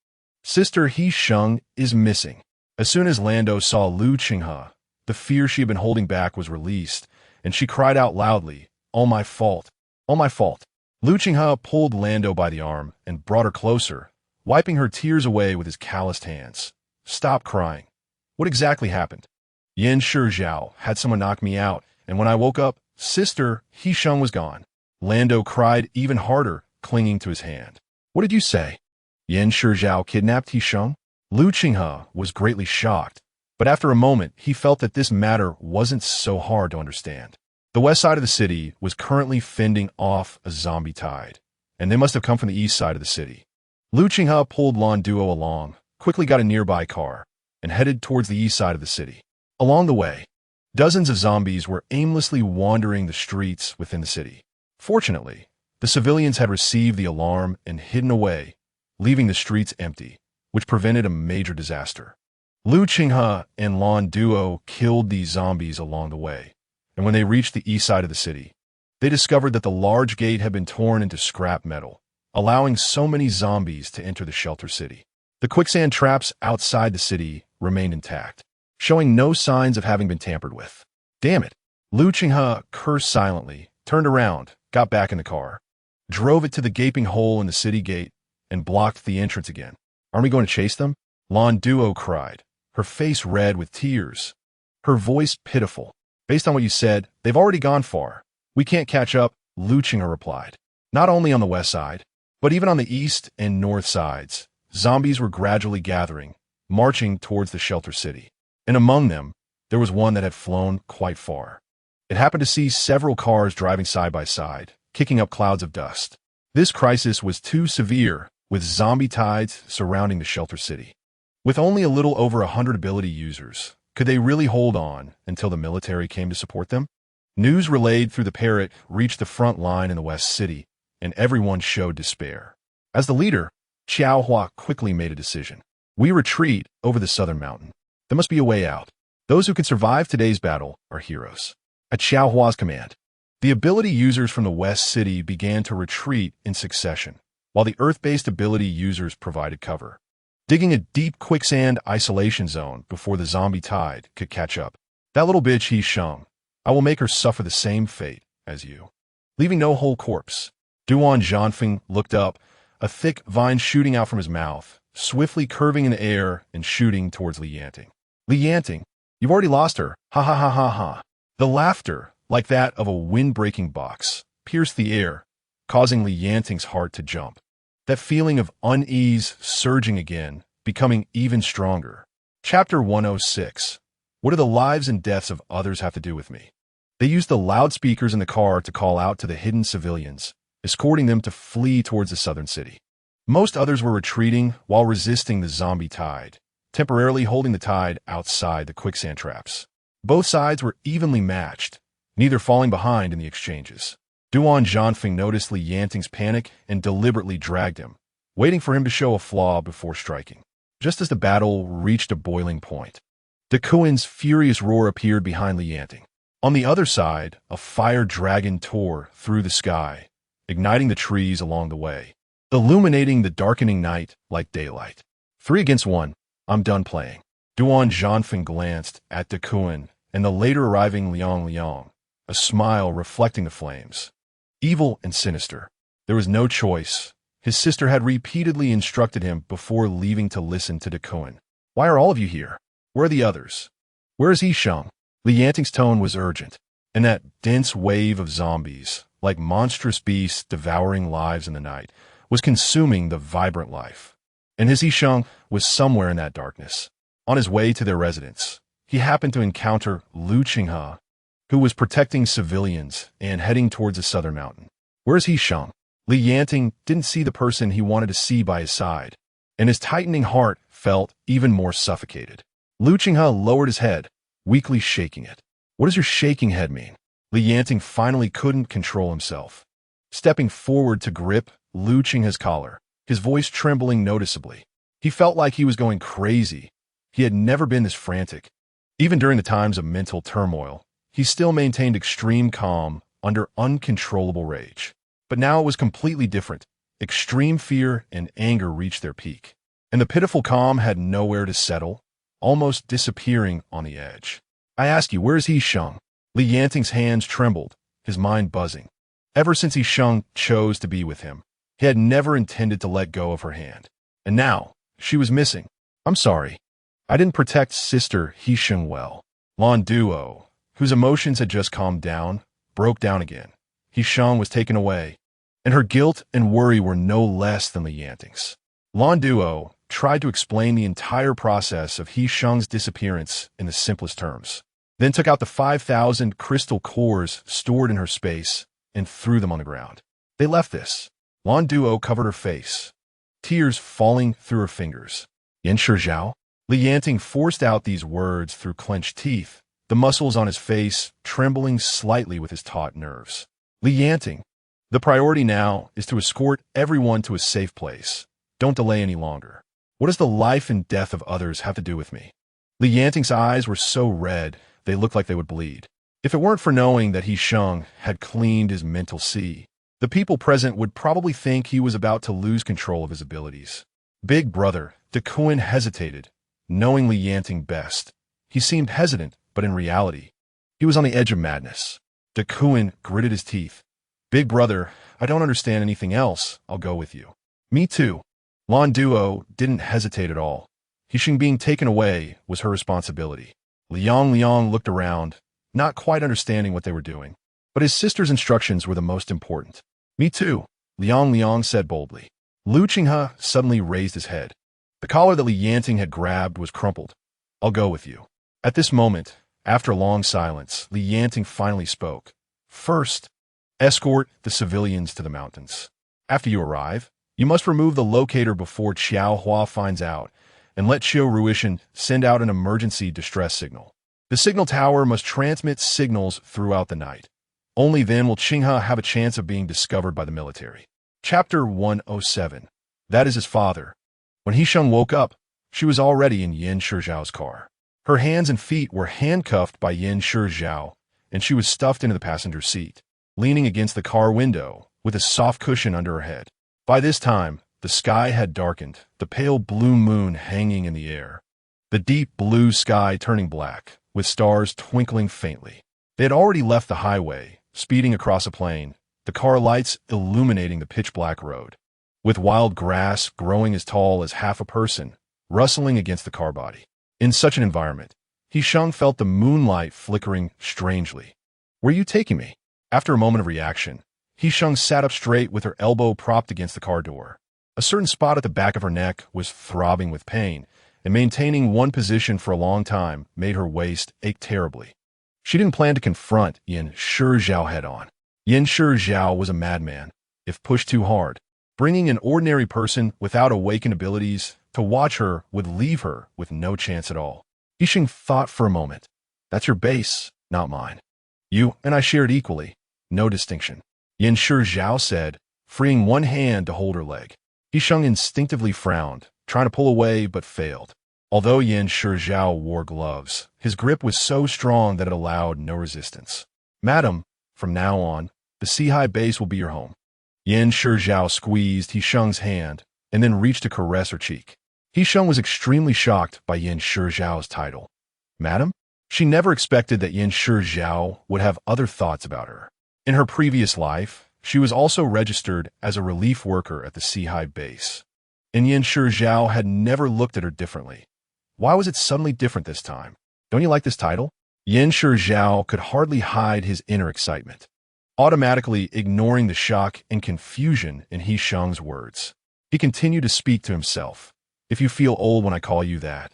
Sister He Sheng is missing. As soon as Lando saw Lu Qinghe, the fear she had been holding back was released, and she cried out loudly, All my fault. All my fault. Lu Qinghe pulled Lando by the arm and brought her closer, wiping her tears away with his calloused hands. Stop crying. What exactly happened? Yan Shijiao had someone knock me out, and when I woke up, Sister He Sheng was gone. Lando cried even harder, clinging to his hand. What did you say? Yan Shijiao kidnapped He Sheng? Lu Qinghe was greatly shocked, but after a moment he felt that this matter wasn't so hard to understand. The west side of the city was currently fending off a zombie tide, and they must have come from the east side of the city. Lu Qinghe pulled Lan Duo along, quickly got a nearby car, and headed towards the east side of the city. Along the way, dozens of zombies were aimlessly wandering the streets within the city. Fortunately, the civilians had received the alarm and hidden away, leaving the streets empty, which prevented a major disaster. Lu Qinghe and Lan Duo killed these zombies along the way, and when they reached the east side of the city, they discovered that the large gate had been torn into scrap metal, allowing so many zombies to enter the shelter city. The quicksand traps outside the city remained intact, showing no signs of having been tampered with. Damn it! Lu Qinghe cursed silently, turned around, got back in the car, drove it to the gaping hole in the city gate, and blocked the entrance again. Aren't we going to chase them? Lan Duo cried, her face red with tears, her voice pitiful. Based on what you said, they've already gone far. We can't catch up, Lu Qinghe replied. Not only on the west side, but even on the east and north sides, zombies were gradually gathering, marching towards the shelter city. And among them, there was one that had flown quite far. It happened to see several cars driving side by side, kicking up clouds of dust. This crisis was too severe, with zombie tides surrounding the shelter city. With only a little over 100 ability users, could they really hold on until the military came to support them? News relayed through the parrot reached the front line in the West City, and everyone showed despair. As the leader, Xiao Hua quickly made a decision. We retreat over the southern mountain. There must be a way out. Those who can survive today's battle are heroes. At Xiao Hua's command, the ability users from the West City began to retreat in succession, while the Earth-based ability users provided cover, digging a deep quicksand isolation zone before the zombie tide could catch up. That little bitch He Sheng, I will make her suffer the same fate as you. Leaving no whole corpse. Duan Yanting looked up, a thick vine shooting out from his mouth, swiftly curving in the air and shooting towards Yanting. Yanting, you've already lost her. Ha ha ha ha ha. The laughter, like that of a wind-breaking box, pierced the air, causing Yanting's heart to jump. That feeling of unease surging again, becoming even stronger. Chapter 106. What do the lives and deaths of others have to do with me? They used the loudspeakers in the car to call out to the hidden civilians, escorting them to flee towards the southern city. Most others were retreating while resisting the zombie tide, temporarily holding the tide outside the quicksand traps. Both sides were evenly matched, neither falling behind in the exchanges. Duan Yanting noticed Yanting's panic and deliberately dragged him, waiting for him to show a flaw before striking. Just as the battle reached a boiling point, Decuan's furious roar appeared behind Yanting. On the other side, a fire dragon tore through the sky, igniting the trees along the way, illuminating the darkening night like daylight. 3 against 1, I'm done playing. Duan Yanting glanced at Decuan and the later arriving Liang, a smile reflecting the flames. Evil and sinister. There was no choice. His sister had repeatedly instructed him before leaving to listen to Decuan. Why are all of you here? Where are the others? Where is He Sheng? Yanting's tone was urgent, and that dense wave of zombies, like monstrous beasts devouring lives in the night, was consuming the vibrant life. And his He Sheng was somewhere in that darkness. On his way to their residence, he happened to encounter Lu Qinghe, who was protecting civilians and heading towards the southern mountain. Where's He Sheng? Yanting didn't see the person he wanted to see by his side, and his tightening heart felt even more suffocated. Lu Qinghe lowered his head, weakly shaking it. What does your shaking head mean? Yanting finally couldn't control himself. Stepping forward to grip Lu Qinghe's collar, his voice trembling noticeably. He felt like he was going crazy. He had never been this frantic. Even during the times of mental turmoil, he still maintained extreme calm under uncontrollable rage. But now it was completely different. Extreme fear and anger reached their peak, and the pitiful calm had nowhere to settle, almost disappearing on the edge. I ask you, where is He Sheng? Yanting's hands trembled, his mind buzzing. Ever since He Sheng chose to be with him, he had never intended to let go of her hand. And now, she was missing. I'm sorry. I didn't protect Sister He Sheng well. Lan Duo, whose emotions had just calmed down, broke down again. He Sheng was taken away, and her guilt and worry were no less than Yanting's. Lan Duo tried to explain the entire process of He Sheng's disappearance in the simplest terms, then took out the 5,000 crystal cores stored in her space and threw them on the ground. They left this. Lan Duo covered her face, tears falling through her fingers. Yanting? Yanting forced out these words through clenched teeth, the muscles on his face trembling slightly with his taut nerves. Yanting, the priority now is to escort everyone to a safe place. Don't delay any longer. What does the life and death of others have to do with me? Yanting's eyes were so red, they looked like they would bleed. If it weren't for knowing that He Sheng had cleaned his mental sea, the people present would probably think he was about to lose control of his abilities. Big brother, Decuan hesitated, knowing Yanting best. He seemed hesitant, but in reality, he was on the edge of madness. Decuan gritted his teeth. Big brother, I don't understand anything else. I'll go with you. Me too. Lan Duo didn't hesitate at all. He Sheng being taken away was her responsibility. Liang looked around, not quite understanding what they were doing. But his sister's instructions were the most important. Me too, Liang said boldly. Lu Qinghe suddenly raised his head. The collar that Yanting had grabbed was crumpled. I'll go with you. At this moment, after a long silence, Yanting finally spoke. First, escort the civilians to the mountains. After you arrive, you must remove the locator before Qiao Hua finds out, and let Qiu Ruishan send out an emergency distress signal. The signal tower must transmit signals throughout the night. Only then will Qinghe have a chance of being discovered by the military. Chapter 107. That is his father. When He Sheng woke up, she was already in Yin Shizhao's car. Her hands and feet were handcuffed by Yin Shizhao, and she was stuffed into the passenger seat, leaning against the car window with a soft cushion under her head. By this time, the sky had darkened, the pale blue moon hanging in the air. The deep blue sky turning black, with stars twinkling faintly. They had already left the highway, speeding across a plain, the car lights illuminating the pitch-black road. With wild grass growing as tall as half a person, rustling against the car body. In such an environment, He Sheng felt the moonlight flickering strangely. "Where are you taking me?" After a moment of reaction, He Sheng sat up straight with her elbow propped against the car door. A certain spot at the back of her neck was throbbing with pain, and maintaining one position for a long time made her waist ache terribly. She didn't plan to confront Yan Shizhao head-on. Yan Shizhao was a madman, if pushed too hard. Bringing an ordinary person without awakened abilities to watch her would leave her with no chance at all. He Sheng thought for a moment. "That's your base, not mine. You and I share it equally. No distinction," Yan Shizhao said, freeing one hand to hold her leg. He Sheng instinctively frowned, trying to pull away but failed. Although Yan Shizhao wore gloves, his grip was so strong that it allowed no resistance. "Madam, from now on, the Sea base will be your home." Yan Shizhao squeezed He Sheng's hand and then reached to caress her cheek. He Sheng was extremely shocked by Yan Shizhao's title. "Madam?" She never expected that Yan Shizhao would have other thoughts about her. In her previous life, she was also registered as a relief worker at the Sea base. And Yan Shizhao had never looked at her differently. Why was it suddenly different this time? "Don't you like this title?" Yan Shizhao could hardly hide his inner excitement, automatically ignoring the shock and confusion in He Sheng's words. He continued to speak to himself. "If you feel old when I call you that,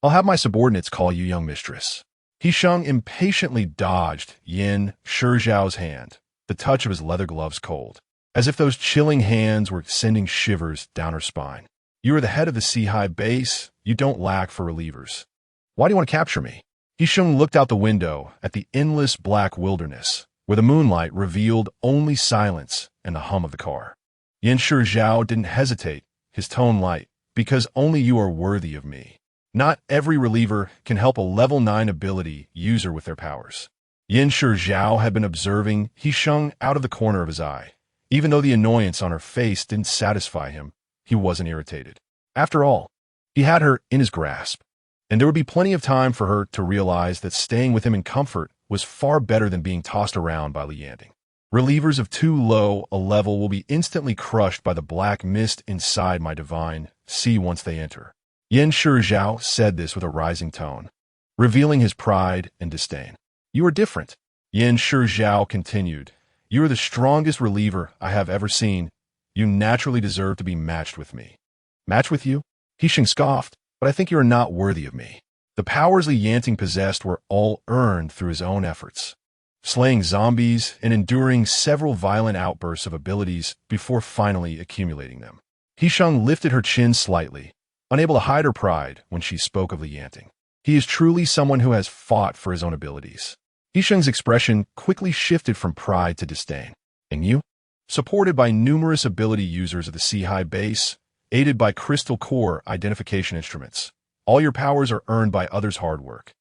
I'll have my subordinates call you young mistress." He Sheng impatiently dodged Yan Shizhao's hand, the touch of his leather gloves cold, as if those chilling hands were sending shivers down her spine. "You are the head of the Sea base. You don't lack for relievers. Why do you want to capture me?" He Sheng looked out the window at the endless black wilderness, where the moonlight revealed only silence and the hum of the car. Yan Shizhao didn't hesitate, his tone light. "Because only you are worthy of me. Not every reliever can help a level 9 ability user with their powers." Yan Shizhao had been observing He Sheng out of the corner of his eye. Even though the annoyance on her face didn't satisfy him, he wasn't irritated. After all, he had her in his grasp, and there would be plenty of time for her to realize that staying with him in comfort was far better than being tossed around by Yanting. Relievers of too low a level will be instantly crushed by the black mist inside my divine sea once they enter. Yan Shizhao said this with a rising tone, revealing his pride and disdain. "You are different," Yan Shizhao continued. "You are the strongest reliever I have ever seen. You naturally deserve to be matched with me." "Match with you?" He Sheng scoffed. "But I think you are not worthy of me." The powers Li Yanting possessed were all earned through his own efforts, slaying zombies and enduring several violent outbursts of abilities before finally accumulating them. He Sheng lifted her chin slightly, unable to hide her pride when she spoke of Li Yanting. He is truly someone who has fought for his own abilities. He Sheng's expression quickly shifted from pride to disdain. "And you?" Supported by numerous ability users of the Sea base, aided by crystal core identification instruments, all your powers are earned by others' hard work.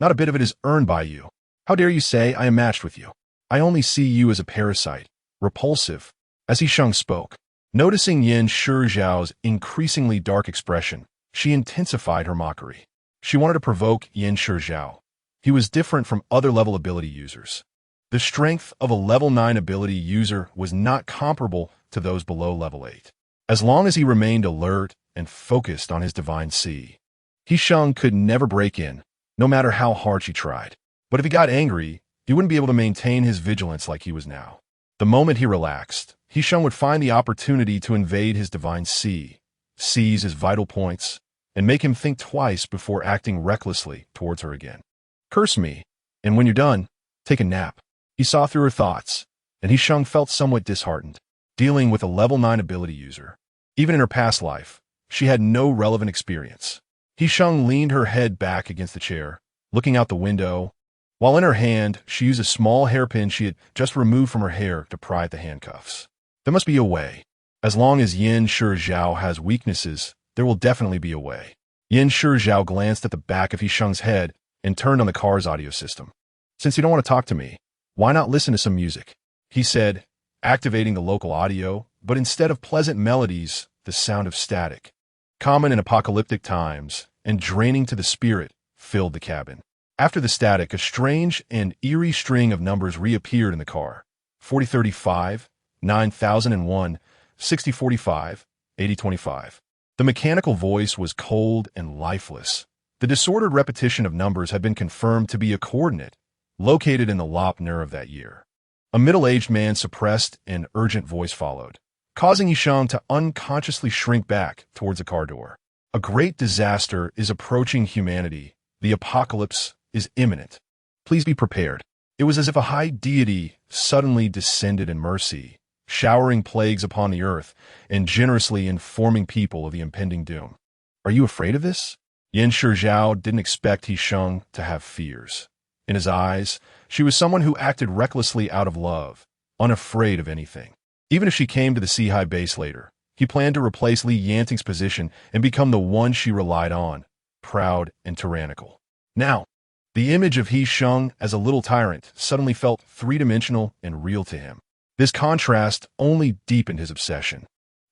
Not a bit of it is earned by you. How dare you say I am matched with you? I only see you as a parasite, repulsive." As He Sheng spoke, noticing Yan Shizhao's increasingly dark expression, she intensified her mockery. She wanted to provoke Yan Shizhao. He was different from other level ability users. The strength of a level 9 ability user was not comparable to those below level 8. As long as he remained alert and focused on his divine sea, He Sheng could never break in, no matter how hard she tried. But if he got angry, he wouldn't be able to maintain his vigilance like he was now. The moment he relaxed, He Sheng would find the opportunity to invade his divine sea, seize his vital points, and make him think twice before acting recklessly towards her again. "Curse me, and when you're done, take a nap." He saw through her thoughts, and He Sheng felt somewhat disheartened, dealing with a level 9 ability user. Even in her past life, she had no relevant experience. He Sheng leaned her head back against the chair, looking out the window, while in her hand she used a small hairpin she had just removed from her hair to pry at the handcuffs. There must be a way. As long as Yan Shizhao has weaknesses, there will definitely be a way. Yan Shizhao glanced at the back of He Sheng's head and turned on the car's audio system. "Since you don't want to talk to me, why not listen to some music?" he said, activating the local audio but instead of pleasant melodies, the sound of static. Common in apocalyptic times and draining to the spirit filled the cabin. After the static, a strange and eerie string of numbers reappeared in the car. 4035, 9001, 6045, 8025. The mechanical voice was cold and lifeless. The disordered repetition of numbers had been confirmed to be a coordinate located in the lop nerve that year. A middle-aged man's suppressed and urgent voice followed, causing He Sheng to unconsciously shrink back towards the car door. A great disaster is approaching humanity. The apocalypse is imminent. Please be prepared. It was as if a high deity suddenly descended in mercy, showering plagues upon the earth and generously informing people of the impending doom. Are you afraid of this? Yan Shizhao didn't expect He Sheng to have fears. In his eyes, she was someone who acted recklessly out of love, unafraid of anything. Even if she came to the Sea base later, he planned to replace Li Yanting's position and become the one she relied on, proud and tyrannical. Now, the image of He Sheng as a little tyrant suddenly felt three-dimensional and real to him. This contrast only deepened his obsession.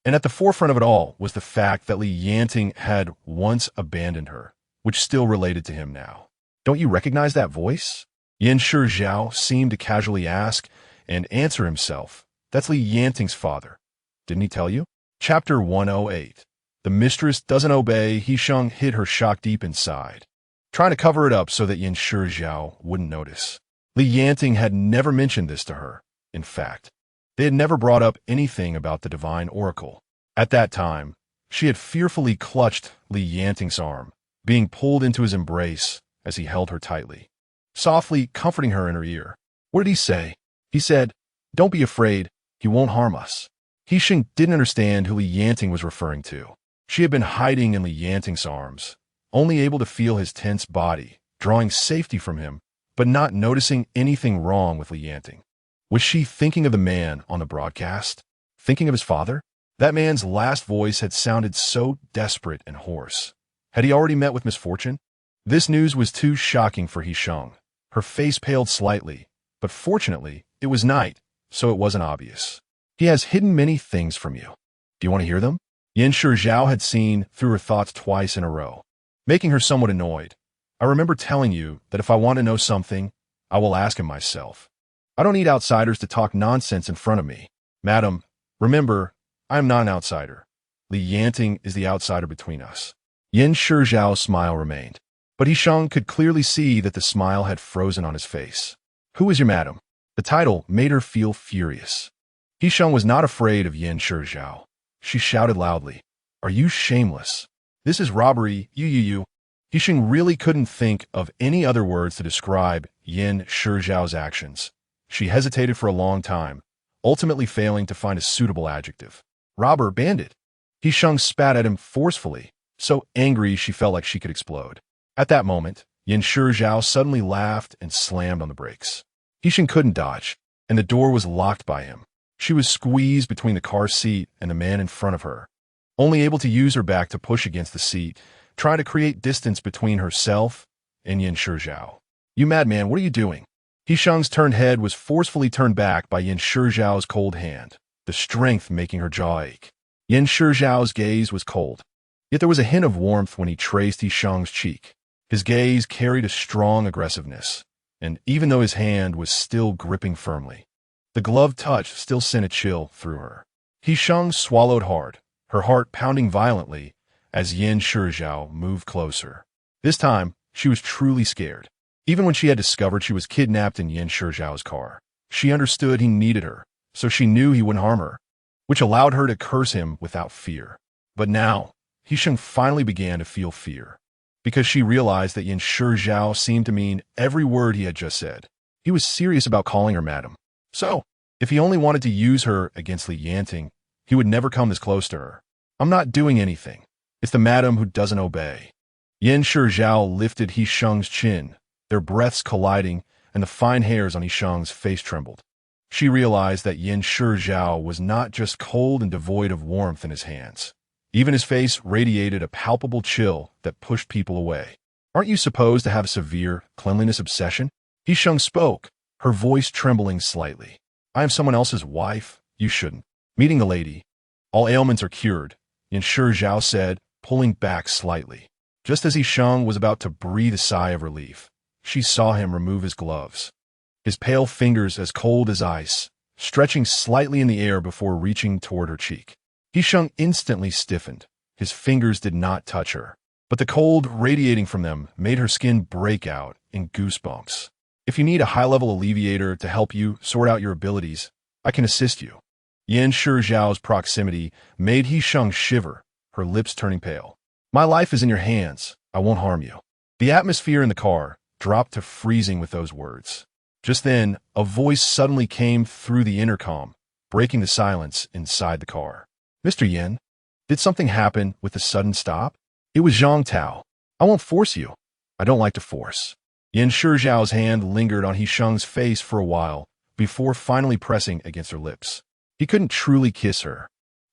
And at the forefront of it all was the fact that Li Yanting had once abandoned her, which still related to him now. Don't you recognize that voice? Yan Shizhao seemed to casually ask and answer himself. That's Li Yanting's father. Didn't he tell you? Chapter 108. The mistress doesn't obey. He Sheng hid her shock deep inside, trying to cover it up so that Yan Shizhao wouldn't notice. Li Yanting had never mentioned this to her. In fact, they had never brought up anything about the divine oracle. At that time, she had fearfully clutched Li Yanting's arm, being pulled into his embrace as he held her tightly, softly comforting her in her ear. What did he say? He said, "Don't be afraid, he won't harm us." He Sheng didn't understand who Li Yanting was referring to. She had been hiding in Li Yanting's arms, only able to feel his tense body, drawing safety from him, but not noticing anything wrong with Li Yanting. Was she thinking of the man on the broadcast? Thinking of his father? That man's last voice had sounded so desperate and hoarse. Had he already met with misfortune? This news was too shocking for He Sheng. Her face paled slightly, but fortunately, it was night, so it wasn't obvious. He has hidden many things from you. Do you want to hear them? Yan Shizhao had seen through her thoughts twice in a row, making her somewhat annoyed. I remember telling you that if I want to know something, I will ask him myself. I don't need outsiders to talk nonsense in front of me. Madam, remember, I am not an outsider. Li Yanting is the outsider between us. Yan Shizhao's smile remained, but He Sheng could clearly see that the smile had frozen on his face. Who is your madam? The title made her feel furious. He Sheng was not afraid of Yan Shizhao. She shouted loudly, "Are you shameless? This is robbery, you. He Sheng really couldn't think of any other words to describe Yan Shizhao's actions. She hesitated for a long time, ultimately failing to find a suitable adjective. Robber, bandit. He Sheng spat at him forcefully, so angry she felt like she could explode. At that moment, Yan Shizhao suddenly laughed and slammed on the brakes. He Sheng couldn't dodge, and the door was locked by him. She was squeezed between the car seat and the man in front of her, only able to use her back to push against the seat, trying to create distance between herself and Yan Shizhao. You madman, what are you doing? He Sheng's turned head was forcefully turned back by Yan Shizhao's cold hand, the strength making her jaw ache. Yan Shizhao's gaze was cold, yet there was a hint of warmth when he traced He Sheng's cheek. His gaze carried a strong aggressiveness, and even though his hand was still gripping firmly, the gloved touch still sent a chill through her. He Sheng swallowed hard, her heart pounding violently as Yan Shizhao moved closer. This time, she was truly scared. Even when she had discovered she was kidnapped in Yan Shizhao's car, she understood he needed her, so she knew he wouldn't harm her, which allowed her to curse him without fear. But now, He Sheng finally began to feel fear, because she realized that Yan Shizhao seemed to mean every word he had just said. He was serious about calling her madam. So, if he only wanted to use her against Li Yanting, he would never come this close to her. I'm not doing anything. It's the madam who doesn't obey. Yan Shizhao lifted He Sheng's chin, their breaths colliding, and the fine hairs on He Sheng's face trembled. She realized that Yan Shizhao was not just cold and devoid of warmth in his hands. Even his face radiated a palpable chill that pushed people away. Aren't you supposed to have a severe cleanliness obsession? He Sheng spoke, her voice trembling slightly. I am someone else's wife. You shouldn't. Meeting the lady. All ailments are cured, Yan Zhao said, pulling back slightly. Just as He Sheng was about to breathe a sigh of relief, she saw him remove his gloves. His pale fingers as cold as ice, stretching slightly in the air before reaching toward her cheek. He Sheng instantly stiffened. His fingers did not touch her, but the cold radiating from them made her skin break out in goosebumps. If you need a high-level alleviator to help you sort out your abilities, I can assist you. Yan Zhao's proximity made He Sheng shiver, her lips turning pale. My life is in your hands. I won't harm you. The atmosphere in the car dropped to freezing with those words. Just then, a voice suddenly came through the intercom, breaking the silence inside the car. Mr. Yan, did something happen with the sudden stop? It was Zhang Tao. I won't force you. I don't like to force. Yan Zhao's hand lingered on He Sheng's face for a while, before finally pressing against her lips. He couldn't truly kiss her,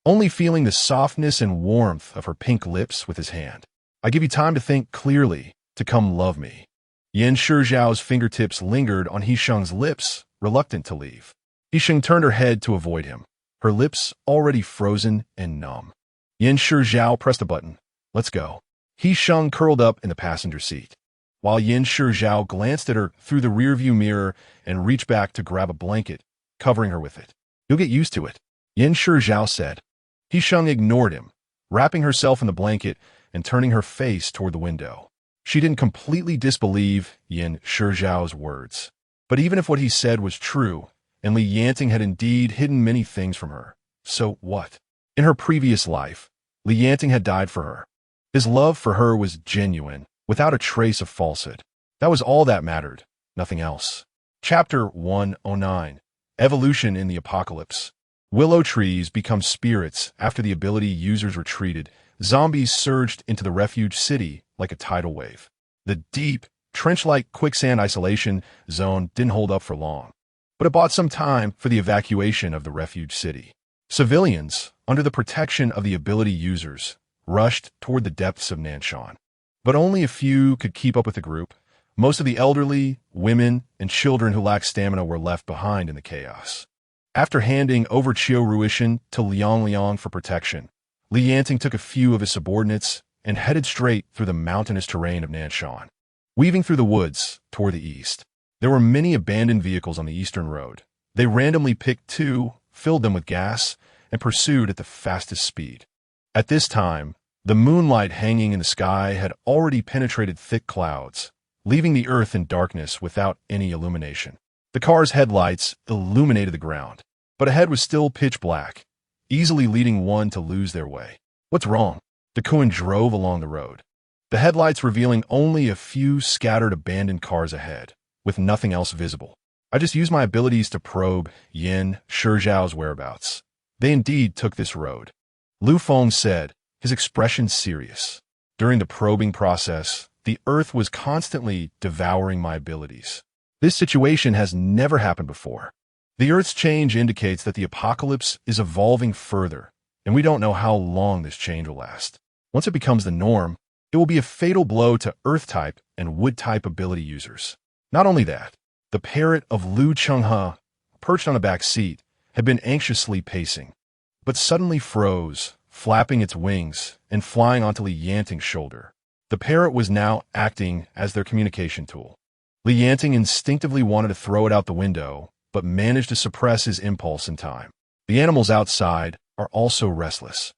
only feeling the softness and warmth of her pink lips with his hand. I give you time to think clearly, to come love me. Yan Zhao's fingertips lingered on He Sheng's lips, reluctant to leave. He Sheng turned her head to avoid him, her lips already frozen and numb. Yan Zhao pressed a button. Let's go. He Sheng curled up in the passenger seat, while Yan Zhao glanced at her through the rearview mirror and reached back to grab a blanket, covering her with it. You'll get used to it, Yan Zhao said. He Sheng ignored him, wrapping herself in the blanket and turning her face toward the window. She didn't completely disbelieve Yan Zhao's words. But even if what he said was true, and Li Yanting had indeed hidden many things from her, so what? In her previous life, Li Yanting had died for her. His love for her was genuine, without a trace of falsehood. That was all that mattered, nothing else. Chapter 109. Evolution in the Apocalypse. Willow trees become spirits after the ability users retreated. Zombies surged into the refuge city like a tidal wave. The deep, trench-like quicksand isolation zone didn't hold up for long, but it bought some time for the evacuation of the refuge city. Civilians, under the protection of the ability users, rushed toward the depths of Nanshan. But only a few could keep up with the group. Most of the elderly, women, and children who lacked stamina were left behind in the chaos. After handing over Qiu Ruishan to Liang for protection, Li Yanting took a few of his subordinates and headed straight through the mountainous terrain of Nanshan. Weaving through the woods toward the east, there were many abandoned vehicles on the eastern road. They randomly picked two, filled them with gas, and pursued at the fastest speed. At this time, the moonlight hanging in the sky had already penetrated thick clouds, leaving the earth in darkness without any illumination. The car's headlights illuminated the ground, but ahead was still pitch black, easily leading one to lose their way. What's wrong? Duan drove along the road, the headlights revealing only a few scattered abandoned cars ahead, with nothing else visible. I just used my abilities to probe Yan Zhao's whereabouts. They indeed took this road, Lu Feng said, his expression serious. During the probing process, the earth was constantly devouring my abilities. This situation has never happened before. The earth's change indicates that the apocalypse is evolving further, and we don't know how long this change will last. Once it becomes the norm, it will be a fatal blow to earth-type and wood-type ability users. Not only that, the parrot of Lu Chenghe, perched on the back seat, had been anxiously pacing, but suddenly froze, flapping its wings and flying onto Li Yanting's shoulder. The parrot was now acting as their communication tool. Li Yanting instinctively wanted to throw it out the window, but managed to suppress his impulse in time. The animals outside are also restless.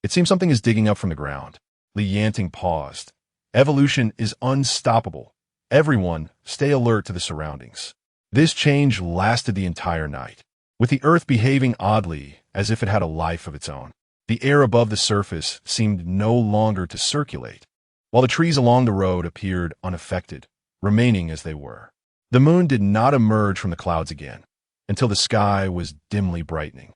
It seems something is digging up from the ground. Li Yanting paused. Evolution is unstoppable. Everyone, stay alert to the surroundings. This change lasted the entire night, with the earth behaving oddly as if it had a life of its own. The air above the surface seemed no longer to circulate, while the trees along the road appeared unaffected, remaining as they were. The moon did not emerge from the clouds again, until the sky was dimly brightening,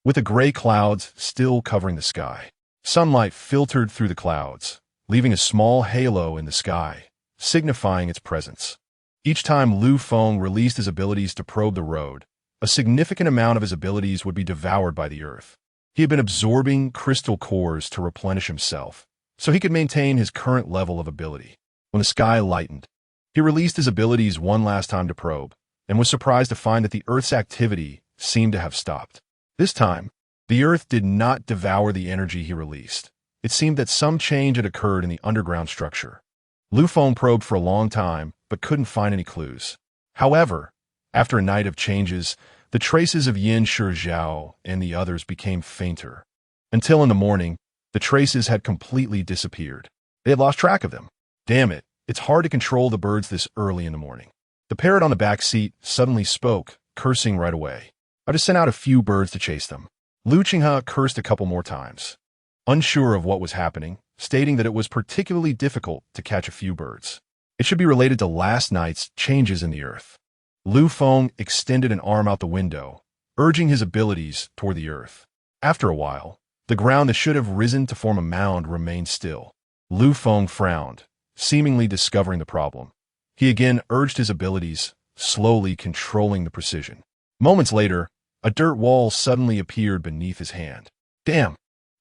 with the gray clouds still covering the sky. Sunlight filtered through the clouds, leaving a small halo in the sky, signifying its presence. Each time Lu Feng released his abilities to probe the road, a significant amount of his abilities would be devoured by the earth. He had been absorbing crystal cores to replenish himself, so he could maintain his current level of ability. When the sky lightened, he released his abilities one last time to probe, and was surprised to find that the Earth's activity seemed to have stopped. This time, The earth did not devour the energy he released. It seemed that some change had occurred in the underground structure. Lu Feng probed for a long time, but couldn't find any clues. However, after a night of changes, the traces of Yin Shizhao and the others became fainter. Until in the morning, the traces had completely disappeared. They had lost track of them. Damn it, it's hard to control the birds this early in the morning. The parrot on the back seat suddenly spoke, cursing right away. I just sent out a few birds to chase them. Lu Qinghe cursed a couple more times, unsure of what was happening, stating that it was particularly difficult to catch a few birds. It should be related to last night's changes in the earth. Lu Feng extended an arm out the window, urging his abilities toward the earth. After a while, the ground that should have risen to form a mound remained still. Lu Feng frowned, seemingly discovering the problem. He again urged his abilities, slowly controlling the precision. Moments later, a dirt wall suddenly appeared beneath his hand. Damn,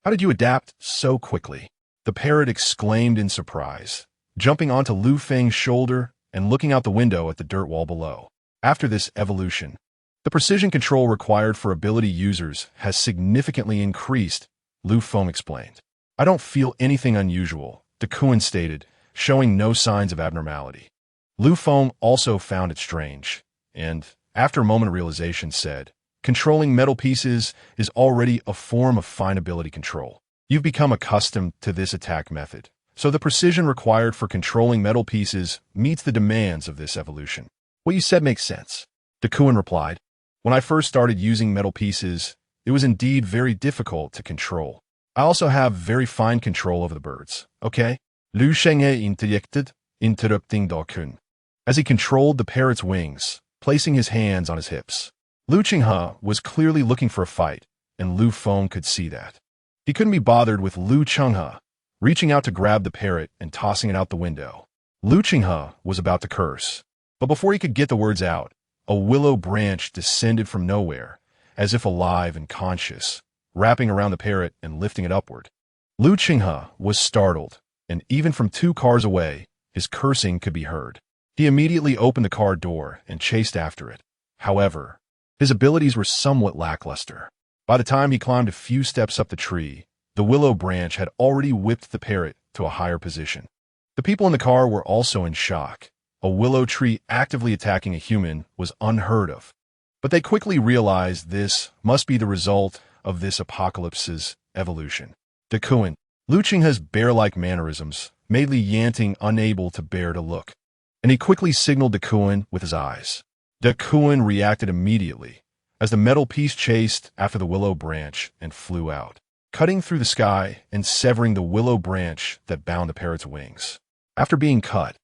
how did you adapt so quickly? The parrot exclaimed in surprise, jumping onto Lu Feng's shoulder and looking out the window at the dirt wall below. After this evolution, the precision control required for ability users has significantly increased, Lu Feng explained. I don't feel anything unusual, Duan stated, showing no signs of abnormality. Lu Feng also found it strange, and, after a moment of realization, said, controlling metal pieces is already a form of fine ability control. You've become accustomed to this attack method, so the precision required for controlling metal pieces meets the demands of this evolution. What you said makes sense, Duan replied. When I first started using metal pieces, it was indeed very difficult to control. I also have very fine control over the birds, okay? Lu Shenghe interjected, interrupting Duan. As he controlled the parrot's wings, placing his hands on his hips. Lu Qinghe was clearly looking for a fight, and Lu Feng could see that. He couldn't be bothered with Lu Qinghe, reaching out to grab the parrot and tossing it out the window. Lu Qinghe was about to curse, but before he could get the words out, a willow branch descended from nowhere, as if alive and conscious, wrapping around the parrot and lifting it upward. Lu Qinghe was startled, and even from 2 cars away, his cursing could be heard. He immediately opened the car door and chased after it. However, his abilities were somewhat lackluster. By the time he climbed a few steps up the tree, the willow branch had already whipped the parrot to a higher position. The people in the car were also in shock. A willow tree actively attacking a human was unheard of. But they quickly realized this must be the result of this apocalypse's evolution. Duan, Lu Qinghe's bear-like mannerisms made Li Yanting unable to bear to look, and he quickly signaled Duan with his eyes. Duan reacted immediately, as the metal piece chased after the willow branch and flew out, cutting through the sky and severing the willow branch that bound the parrot's wings. After being cut,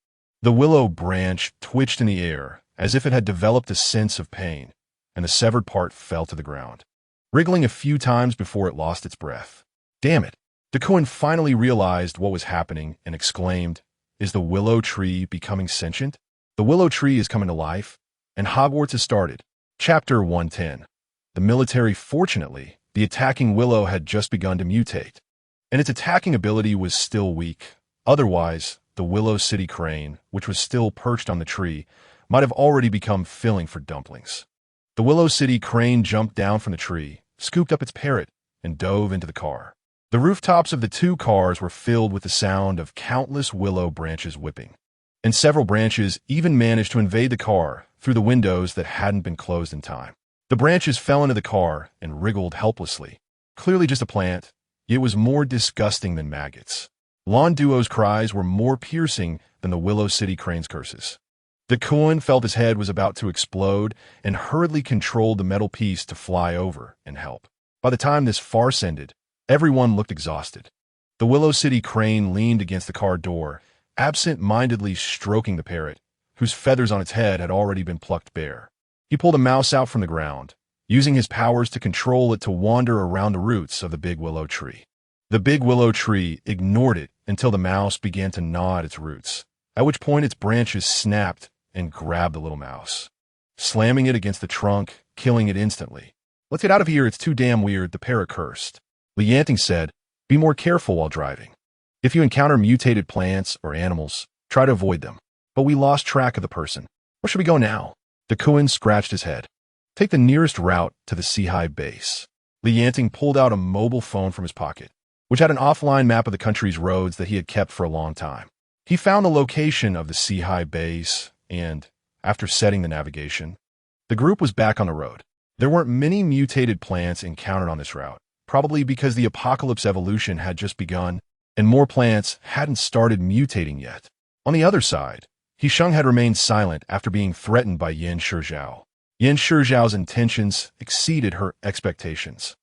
the willow branch twitched in the air as if it had developed a sense of pain, and the severed part fell to the ground, wriggling a few times before it lost its breath. Damn it! Duan finally realized what was happening and exclaimed, "Is the willow tree becoming sentient? The willow tree is coming to life, and Hogwarts has started." Chapter 110. The military. Fortunately, the attacking willow had just begun to mutate, and its attacking ability was still weak. Otherwise, the Willow City crane, which was still perched on the tree, might have already become filling for dumplings. The Willow City crane jumped down from the tree, scooped up its parrot, and dove into the car. The rooftops of the 2 cars were filled with the sound of countless willow branches whipping, and several branches even managed to invade the car through the windows that hadn't been closed in time. The branches fell into the car and wriggled helplessly. Clearly just a plant, it was more disgusting than maggots. Lon Duo's cries were more piercing than the Willow City crane's curses. Duan felt his head was about to explode and hurriedly controlled the metal piece to fly over and help. By the time this farce ended, everyone looked exhausted. The Willow City crane leaned against the car door, absent-mindedly stroking the parrot, whose feathers on its head had already been plucked bare. He pulled a mouse out from the ground, using his powers to control it to wander around the roots of the big willow tree. The big willow tree ignored it until the mouse began to gnaw at its roots, at which point its branches snapped and grabbed the little mouse, slamming it against the trunk, killing it instantly. "Let's get out of here, it's too damn weird," the parrot cursed. Yanting said, "Be more careful while driving. If you encounter mutated plants or animals, try to avoid them." But we lost track of the person. Where should we go now? Duan scratched his head. "Take the nearest route to the Sea High base. Li Yanting pulled out a mobile phone from his pocket, which had an offline map of the country's roads that he had kept for a long time. He found the location of the Sea base, and, after setting the navigation, the group was back on the road. There weren't many mutated plants encountered on this route, probably because the apocalypse evolution had just begun, and more plants hadn't started mutating yet. On the other side, He Sheng had remained silent after being threatened by Yan Shijiao. Yan Shijiao's intentions exceeded her expectations,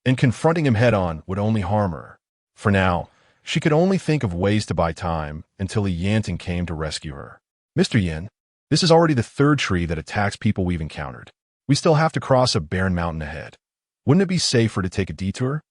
and confronting him head-on would only harm her. For now, she could only think of ways to buy time until Li Yanting came to rescue her. Mr. Yin, this is already the third tree that attacks people we've encountered. We still have to cross a barren mountain ahead. Wouldn't it be safer to take a detour?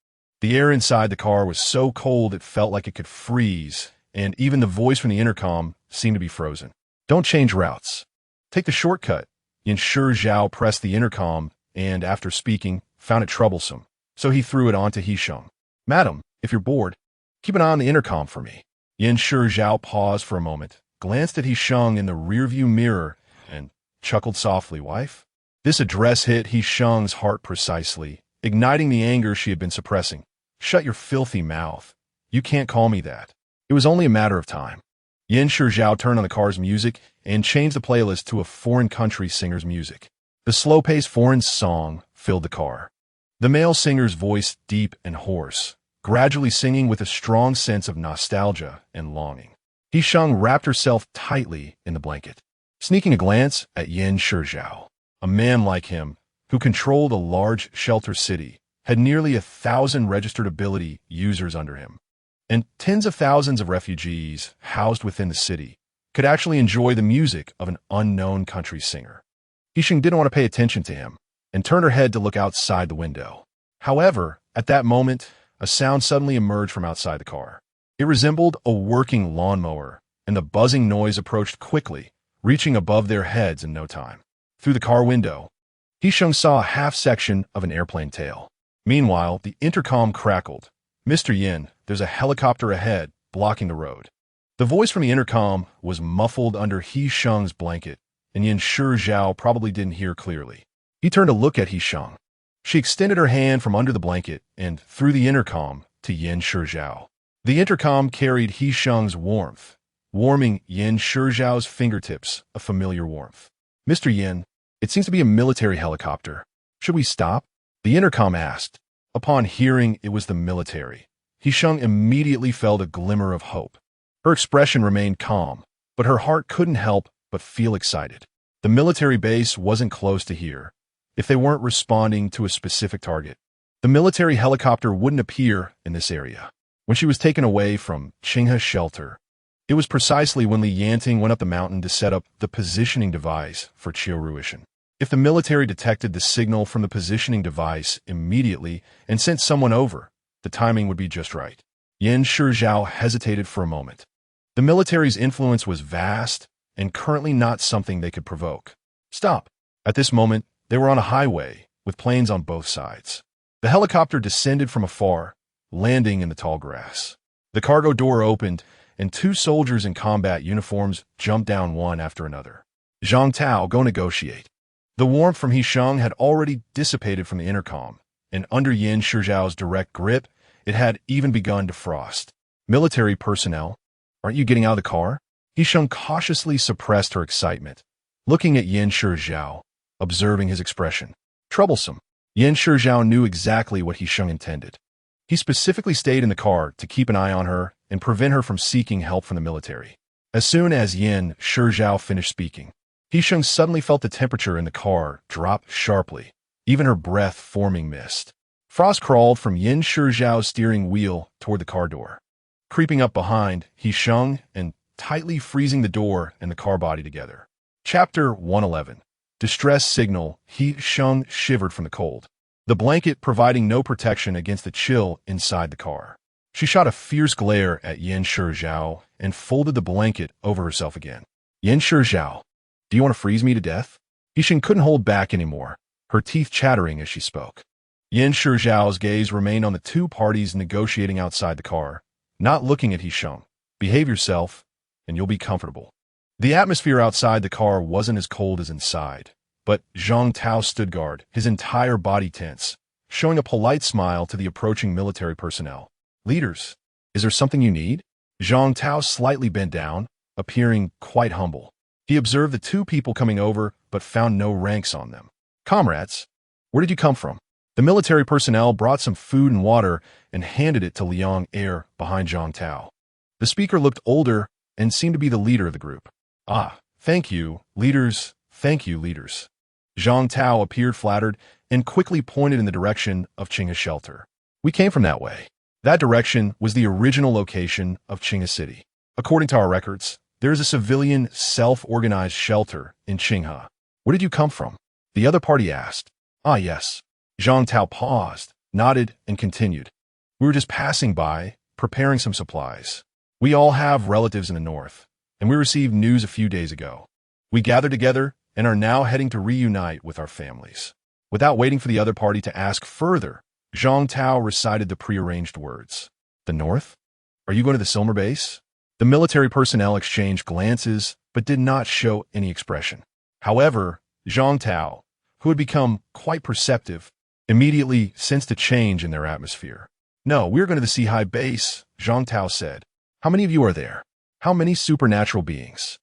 The air inside the car was so cold it felt like it could freeze, and even the voice from the intercom seemed to be frozen. Don't change routes. Take the shortcut. Yan Shijiao pressed the intercom and, after speaking, found it troublesome, so he threw it onto He Sheng. Madam, if you're bored, keep an eye on the intercom for me. Yan Shijiao paused for a moment, glanced at He Sheng in the rearview mirror, and chuckled softly. Wife? This address hit He Sheng's heart precisely, igniting the anger she had been suppressing. Shut your filthy mouth. You can't call me that. It was only a matter of time. Yan Shijiao turned on the car's music and changed the playlist to a foreign country singer's music. The slow-paced foreign song filled the car. The male singer's voice deep and hoarse, gradually singing with a strong sense of nostalgia and longing. He Sheng wrapped herself tightly in the blanket, sneaking a glance at Yan Shijiao. A man like him, who controlled a large shelter city, had nearly 1,000 registered ability users under him, and tens of thousands of refugees housed within the city could actually enjoy the music of an unknown country singer. He Sheng didn't want to pay attention to him and turned her head to look outside the window. However, at that moment, a sound suddenly emerged from outside the car. It resembled a working lawnmower, and the buzzing noise approached quickly, reaching above their heads in no time. Through the car window, He Sheng saw a half-section of an airplane tail. Meanwhile, the intercom crackled. Mr. Yin, there's a helicopter ahead, blocking the road. The voice from the intercom was muffled under He Sheng's blanket, and Yan Shijiao probably didn't hear clearly. He turned to look at He Sheng. She extended her hand from under the blanket and through the intercom to Yan Shijiao. The intercom carried He Sheng's warmth, warming Yan Shijiao's fingertips, a familiar warmth. Mr. Yin, it seems to be a military helicopter. Should we stop? The intercom asked. Upon hearing it was the military, He Sheng immediately felt a glimmer of hope. Her expression remained calm, but her heart couldn't help but feel excited. The military base wasn't close to here. If they weren't responding to a specific target, the military helicopter wouldn't appear in this area. When she was taken away from Qinghe's shelter, it was precisely when Li Yanting went up the mountain to set up the positioning device for Qiuruishan. If the military detected the signal from the positioning device immediately and sent someone over, the timing would be just right. Yan Shijiao hesitated for a moment. The military's influence was vast and currently not something they could provoke. Stop. At this moment, they were on a highway with planes on both sides. The helicopter descended from afar, landing in the tall grass. The cargo door opened, and two soldiers in combat uniforms jumped down one after another. Zhang Tao, go negotiate. The warmth from He Sheng had already dissipated from the intercom, and under Yan Shijiao's direct grip, it had even begun to frost. Military personnel, aren't you getting out of the car? He Sheng cautiously suppressed her excitement, looking at Yan Shijiao, observing his expression. Troublesome. Yan Shijiao knew exactly what He Sheng intended. He specifically stayed in the car to keep an eye on her and prevent her from seeking help from the military. As soon as Yan Shijiao finished speaking, He Sheng suddenly felt the temperature in the car drop sharply, even her breath forming mist. Frost crawled from Yan Shijiao's steering wheel toward the car door, creeping up behind He Sheng and tightly freezing the door and the car body together. Chapter 111. Distress signal. He Sheng shivered from the cold, the blanket providing no protection against the chill inside the car. She shot a fierce glare at Yan Shijiao and folded the blanket over herself again. Yan Shijiao, do you want to freeze me to death? He Sheng couldn't hold back anymore, her teeth chattering as she spoke. Yan Shijiao's gaze remained on the two parties negotiating outside the car, not looking at He Sheng. Behave yourself, and you'll be comfortable. The atmosphere outside the car wasn't as cold as inside, but Zhang Tao stood guard, his entire body tense, showing a polite smile to the approaching military personnel. "Leaders, is there something you need?" Zhang Tao slightly bent down, appearing quite humble. He observed the two people coming over, but found no ranks on them. "Comrades, where did you come from?" The military personnel brought some food and water and handed it to Liang Er behind Zhang Tao. The speaker looked older and seemed to be the leader of the group. "Ah, thank you, leaders, thank you, leaders." Zhang Tao appeared flattered and quickly pointed in the direction of Qinghe's shelter. "We came from that way." That direction was the original location of Qinghe City. According to our records, there is a civilian, self-organized shelter in Qinghe. "Where did you come from?" the other party asked. "Ah, yes." Zhang Tao paused, nodded, and continued. "We were just passing by, preparing some supplies. We all have relatives in the north, and we received news a few days ago. We gathered together and are now heading to reunite with our families." Without waiting for the other party to ask further, Zhang Tao recited the prearranged words. "The north? Are you going to the Silmer base?" The military personnel exchanged glances, but did not show any expression. However, Zhang Tao, who had become quite perceptive, immediately sensed a change in their atmosphere. "No, we're going to the Sea base," Zhang Tao said. "How many of you are there? How many supernatural beings?"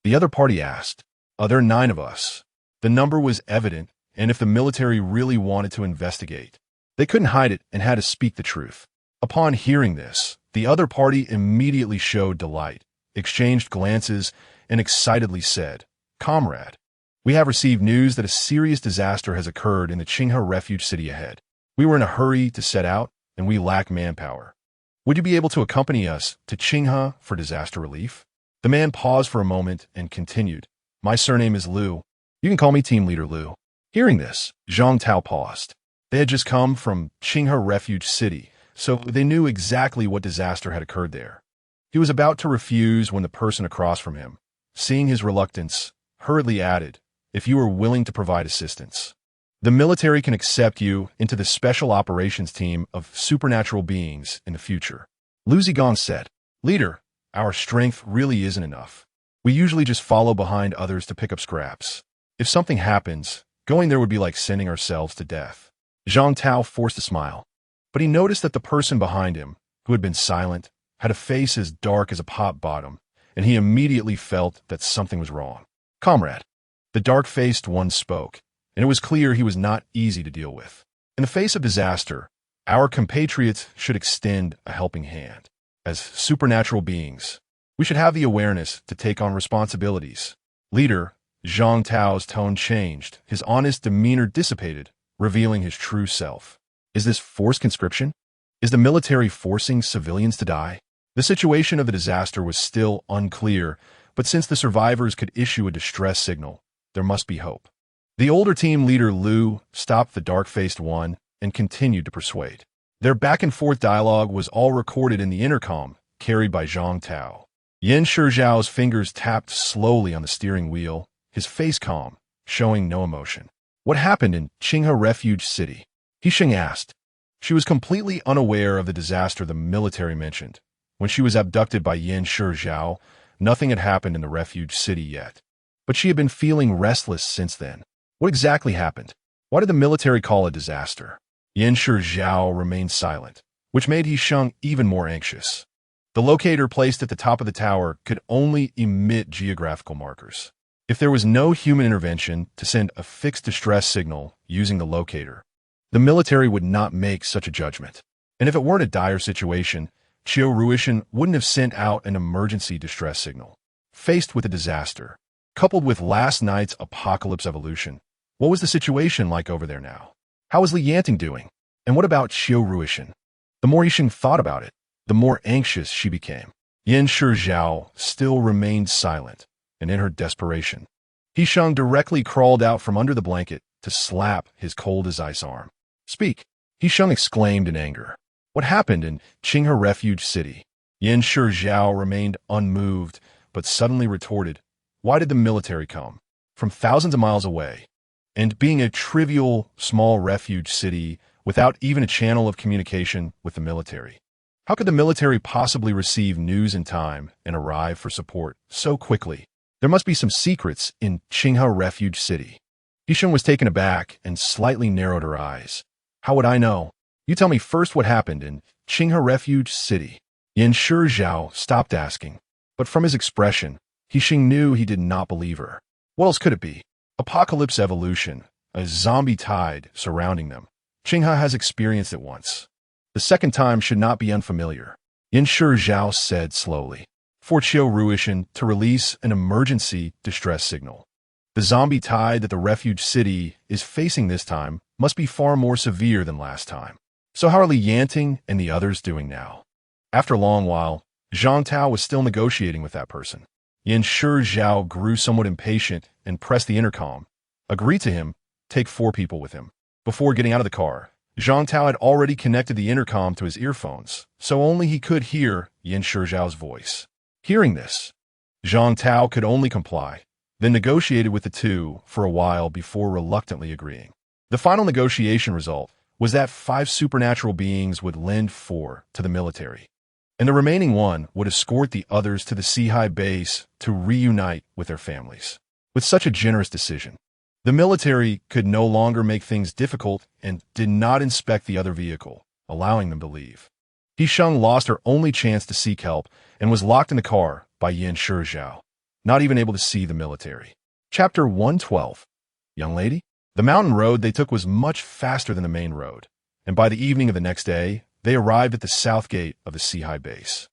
The other party asked. There are 9 of us." The number was evident, and if the military really wanted to investigate, they couldn't hide it and had to speak the truth. Upon hearing this, the other party immediately showed delight, exchanged glances, and excitedly said, "Comrade, we have received news that a serious disaster has occurred in the Qinghe refuge city ahead. We were in a hurry to set out, and we lack manpower. Would you be able to accompany us to Qinghe for disaster relief?" The man paused for a moment and continued, "My surname is Liu. You can call me Team Leader Liu." Hearing this, Zhang Tao paused. They had just come from Qinghe refuge city, so they knew exactly what disaster had occurred there. He was about to refuse when the person across from him, seeing his reluctance, hurriedly added, "If you are willing to provide assistance, the military can accept you into the special operations team of supernatural beings in the future." Lu Zigong said, "Leader, our strength really isn't enough. We usually just follow behind others to pick up scraps. If something happens, going there would be like sending ourselves to death." Zhang Tao forced a smile, but he noticed that the person behind him, who had been silent, had a face as dark as a pot bottom, and he immediately felt that something was wrong. "Comrade," the dark-faced one spoke, and it was clear he was not easy to deal with. "In the face of disaster, our compatriots should extend a helping hand. As supernatural beings, we should have the awareness to take on responsibilities." "Leader," Zhang Tao's tone changed, his honest demeanor dissipated, revealing his true self. "Is this forced conscription? Is the military forcing civilians to die?" The situation of the disaster was still unclear, but since the survivors could issue a distress signal, there must be hope. The older team leader Liu stopped the dark-faced one and continued to persuade. Their back-and-forth dialogue was all recorded in the intercom, carried by Zhang Tao. Yan Shizhao's fingers tapped slowly on the steering wheel, his face calm, showing no emotion. "What happened in Qinghe refuge city?" He Sheng asked. She was completely unaware of the disaster the military mentioned. When she was abducted by Yan Shizhao, nothing had happened in the refuge city yet. But she had been feeling restless since then. What exactly happened? Why did the military call it disaster? Yan Shizhao remained silent, which made He Sheng even more anxious. The locator placed at the top of the tower could only emit geographical markers. If there was no human intervention to send a fixed distress signal using the locator, the military would not make such a judgment. And if it weren't a dire situation, Qiu Ruishan wouldn't have sent out an emergency distress signal. Faced with a disaster, coupled with last night's apocalypse evolution, what was the situation like over there now? How was Li Yanting doing? And what about Qiu Ruishan? The more He Sheng thought about it, the more anxious she became. Yan Shizhao still remained silent, and in her desperation, He Sheng directly crawled out from under the blanket to slap his cold-as-ice arm. "Speak," He Sheng exclaimed in anger. "What happened in Qinghe refuge city?" Yan Shizhao remained unmoved, but suddenly retorted, "Why did the military come? From thousands of miles away, and being a trivial, small refuge city without even a channel of communication with the military. How could the military possibly receive news in time and arrive for support so quickly? There must be some secrets in Qinghe refuge city." He Sheng was taken aback and slightly narrowed her eyes. How would I know? You tell me first what happened in Qinghe Refuge City. Yan Shizhao stopped asking. But from his expression, He Sheng knew he did not believe her. What else could it be? Apocalypse evolution, a zombie tide surrounding them. Qinghe has experienced it once. The second time should not be unfamiliar. Yan Shizhao said slowly. For Qiu Ruishan to release an emergency distress signal. The zombie tide that the refuge city is facing this time must be far more severe than last time. So how are Li Yanting and the others doing now? After a long while, Zhang Tao was still negotiating with that person. Yan Shizhao grew somewhat impatient and pressed the intercom. Agreed to him, take 4 people with him. Before getting out of the car, Zhang Tao had already connected the intercom to his earphones, so only he could hear Yan Shizhao's voice. Hearing this, Zhang Tao could only comply, then negotiated with the two for a while before reluctantly agreeing. The final negotiation result was that 5 supernatural beings would lend 4 to the military, and the remaining 1 would escort the others to the Seahai base to reunite with their families. With such a generous decision, the military could no longer make things difficult and did not inspect the other vehicle, allowing them to leave. He Sheng lost her only chance to seek help and was locked in the car by Yan Shizhao, not even able to see the military. Chapter 112. Young lady? The mountain road they took was much faster than the main road, and by the evening of the next day, they arrived at the south gate of the Seahai base.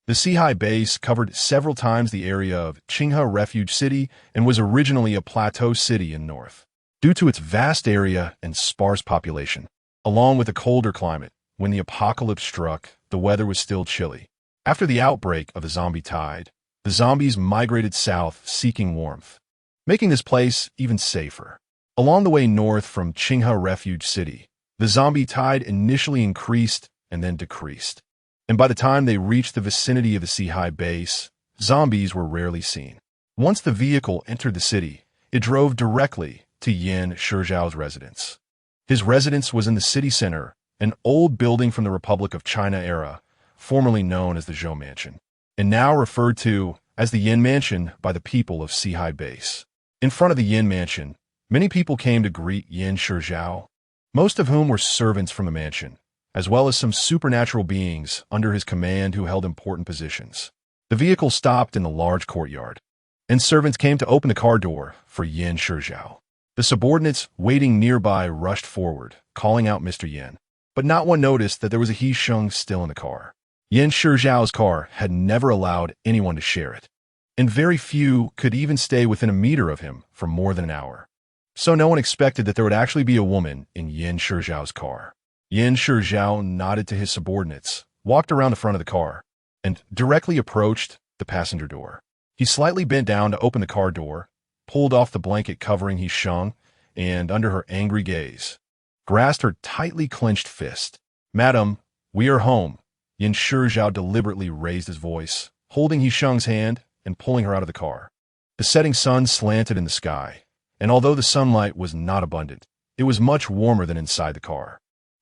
The Seahai base covered several times the area of Qinghe Refuge City and was originally a plateau city in north. Due to its vast area and sparse population, along with a colder climate, when the apocalypse struck, the weather was still chilly. After the outbreak of the zombie tide, the zombies migrated south seeking warmth, making this place even safer. Along the way north from Qinghe Refuge City, the zombie tide initially increased and then decreased. And by the time they reached the vicinity of the Seahai base, zombies were rarely seen. Once the vehicle entered the city, it drove directly to Yan Shizhao's residence. His residence was in the city center, an old building from the Republic of China era, formerly known as the Zhou Mansion, and now referred to as the Yin Mansion by the people of Seahai base. In front of the Yin Mansion, many people came to greet Yan Shizhao, most of whom were servants from the mansion, as well as some supernatural beings under his command who held important positions. The vehicle stopped in the large courtyard, and servants came to open the car door for Yan Shizhao. The subordinates waiting nearby rushed forward, calling out Mr. Yan, but not one noticed that there was a He Sheng still in the car. Yan Shizhao's car had never allowed anyone to share it, and very few could even stay within a meter of him for more than an hour. So no one expected that there would actually be a woman in Yan Shizhao's car. Yan Shizhao nodded to his subordinates, walked around the front of the car, and directly approached the passenger door. He slightly bent down to open the car door, pulled off the blanket covering He Sheng, and under her angry gaze, grasped her tightly clenched fist. "Madam, we are home." Yan Shizhao deliberately raised his voice, holding He Sheng's hand and pulling her out of the car. The setting sun slanted in the sky, and although the sunlight was not abundant, it was much warmer than inside the car.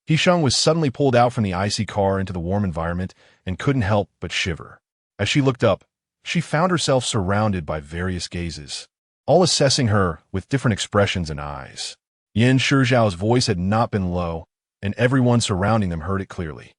He Sheng was suddenly pulled out from the icy car into the warm environment and couldn't help but shiver. As she looked up, she found herself surrounded by various gazes, all assessing her with different expressions and eyes. Yan Shizhao's voice had not been low, and everyone surrounding them heard it clearly.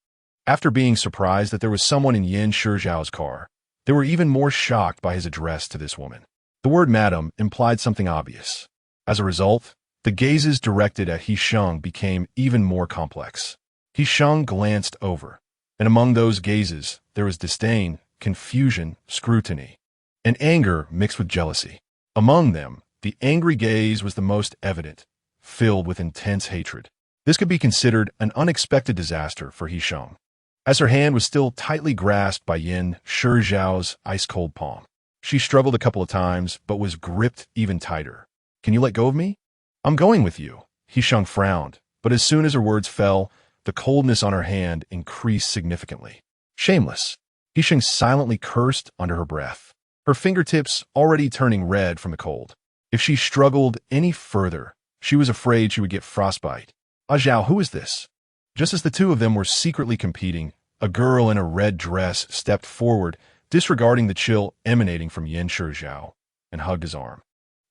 After being surprised that there was someone in Yan Shizhao's car, they were even more shocked by his address to this woman. The word madam implied something obvious. As a result, the gazes directed at He Sheng became even more complex. He Sheng glanced over, and among those gazes there was disdain, confusion, scrutiny, and anger mixed with jealousy. Among them, the angry gaze was the most evident, filled with intense hatred. This could be considered an unexpected disaster for He Sheng, as her hand was still tightly grasped by Yan Shizhao's ice-cold palm. She struggled a couple of times, but was gripped even tighter. "Can you let go of me? I'm going with you." He Sheng frowned, but as soon as her words fell, the coldness on her hand increased significantly. Shameless. He Sheng silently cursed under her breath, her fingertips already turning red from the cold. If she struggled any further, she was afraid she would get frostbite. "Ah Zhao, who is this?" Just as the two of them were secretly competing, a girl in a red dress stepped forward, disregarding the chill emanating from Yan Shizhao, and hugged his arm.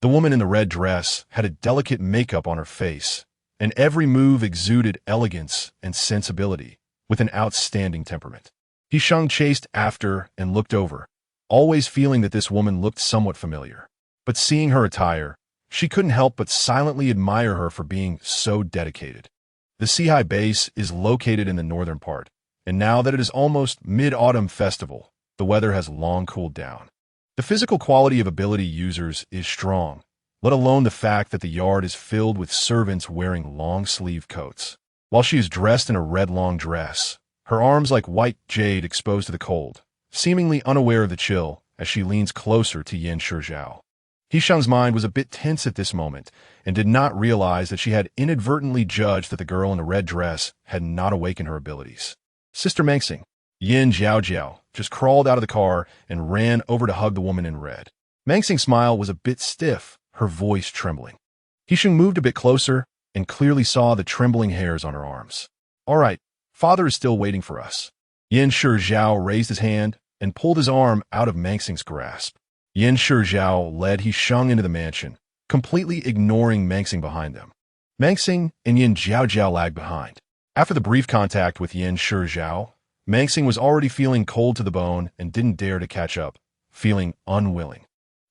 The woman in the red dress had a delicate makeup on her face, and every move exuded elegance and sensibility, with an outstanding temperament. He Sheng chased after and looked over, always feeling that this woman looked somewhat familiar. But seeing her attire, she couldn't help but silently admire her for being so dedicated. The Seahai base is located in the northern part, and now that it is almost mid-autumn festival, the weather has long cooled down. The physical quality of ability users is strong, let alone the fact that the yard is filled with servants wearing long-sleeve coats. While she is dressed in a red long dress, her arms like white jade exposed to the cold, seemingly unaware of the chill as she leans closer to Yin Shizhao. He Sheng's mind was a bit tense at this moment and did not realize that she had inadvertently judged that the girl in the red dress had not awakened her abilities. Sister Mengxing, Yin Jiao just crawled out of the car and ran over to hug the woman in red. Mengxing's smile was a bit stiff, her voice trembling. He Sheng moved a bit closer and clearly saw the trembling hairs on her arms. All right, father is still waiting for us. Yin Shizhao raised his hand and pulled his arm out of Mengxing's grasp. Yin Shizhao led He Sheng into the mansion, completely ignoring Mengxing behind them. Mengxing and Yin Jiao lagged behind. After the brief contact with Yin Shizhao, Mengxing was already feeling cold to the bone and didn't dare to catch up, feeling unwilling.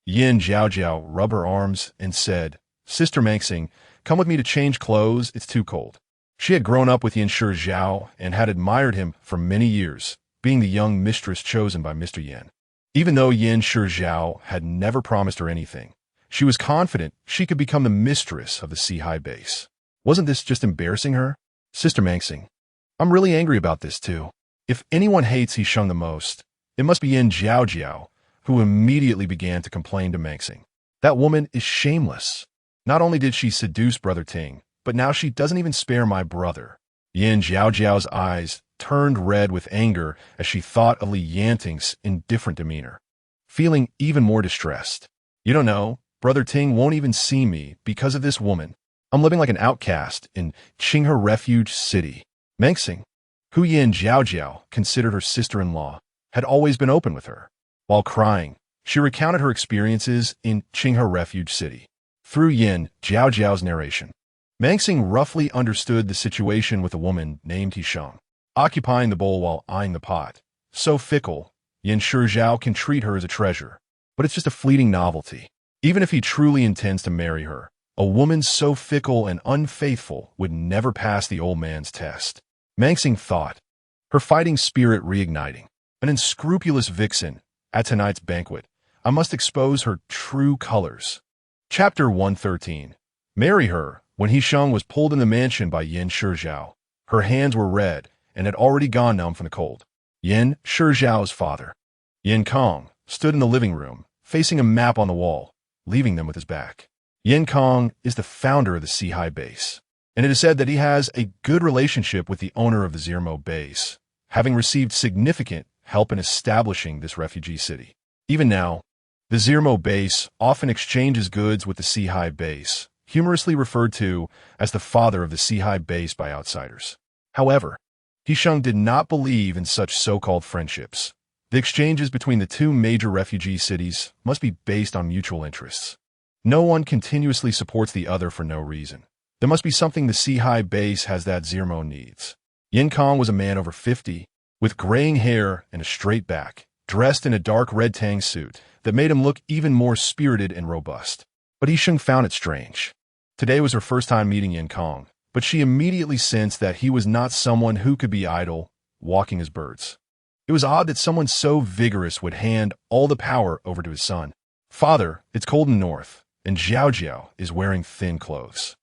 Yin Jiao rubbed her arms and said, Sister Mengxing, come with me to change clothes, it's too cold. She had grown up with Yin Shizhao and had admired him for many years, being the young mistress chosen by Mr. Yin. Even though Yin Shizhao had never promised her anything, she was confident she could become the mistress of the Seahai base. Wasn't this just embarrassing her? Sister Mengxing, I'm really angry about this too. If anyone hates He Sheng the most, it must be Yin Jiao, who immediately began to complain to Mengxing. That woman is shameless. Not only did she seduce Brother Ting, but now she doesn't even spare my brother. Yin Jiao's eyes turned red with anger as she thought of Li Yanting's indifferent demeanor, feeling even more distressed. You don't know, Brother Ting won't even see me because of this woman. I'm living like an outcast in Qinghe Refuge City. Mengxing, who Yin Jiao considered her sister-in-law, had always been open with her. While crying, she recounted her experiences in Qinghe Refuge City. Through Yin Jiao's narration, Mengxing roughly understood the situation with a woman named He Sheng, occupying the bowl while eyeing the pot. So fickle, Yin Shizhao can treat her as a treasure, but it's just a fleeting novelty. Even if he truly intends to marry her, a woman so fickle and unfaithful would never pass the old man's test. Mengxing thought, her fighting spirit reigniting. An unscrupulous vixen, at tonight's banquet, I must expose her true colors. Chapter 113. Marry her. When He Sheng was pulled in the mansion by Yin Shizhao, her hands were red and had already gone numb from the cold. Yin Shizhao's father, Yin Kong, stood in the living room, facing a map on the wall, leaving them with his back. Yin Kong is the founder of the Seahai base, and it is said that he has a good relationship with the owner of the Zermo base, having received significant help in establishing this refugee city. Even now, the Zermo base often exchanges goods with the Seahai base, humorously referred to as the father of the Seahai base by outsiders. However, He Sheng did not believe in such so-called friendships. The exchanges between the two major refugee cities must be based on mutual interests. No one continuously supports the other for no reason. There must be something the Seahai base has that Zermo needs. Yin Kong was a man over 50, with graying hair and a straight back, dressed in a dark red tang suit that made him look even more spirited and robust. But He Sheng found it strange. Today was her first time meeting Yin Kong, but she immediately sensed that he was not someone who could be idle, walking as birds. It was odd that someone so vigorous would hand all the power over to his son. Father, it's cold in the north, and Jiao is wearing thin clothes.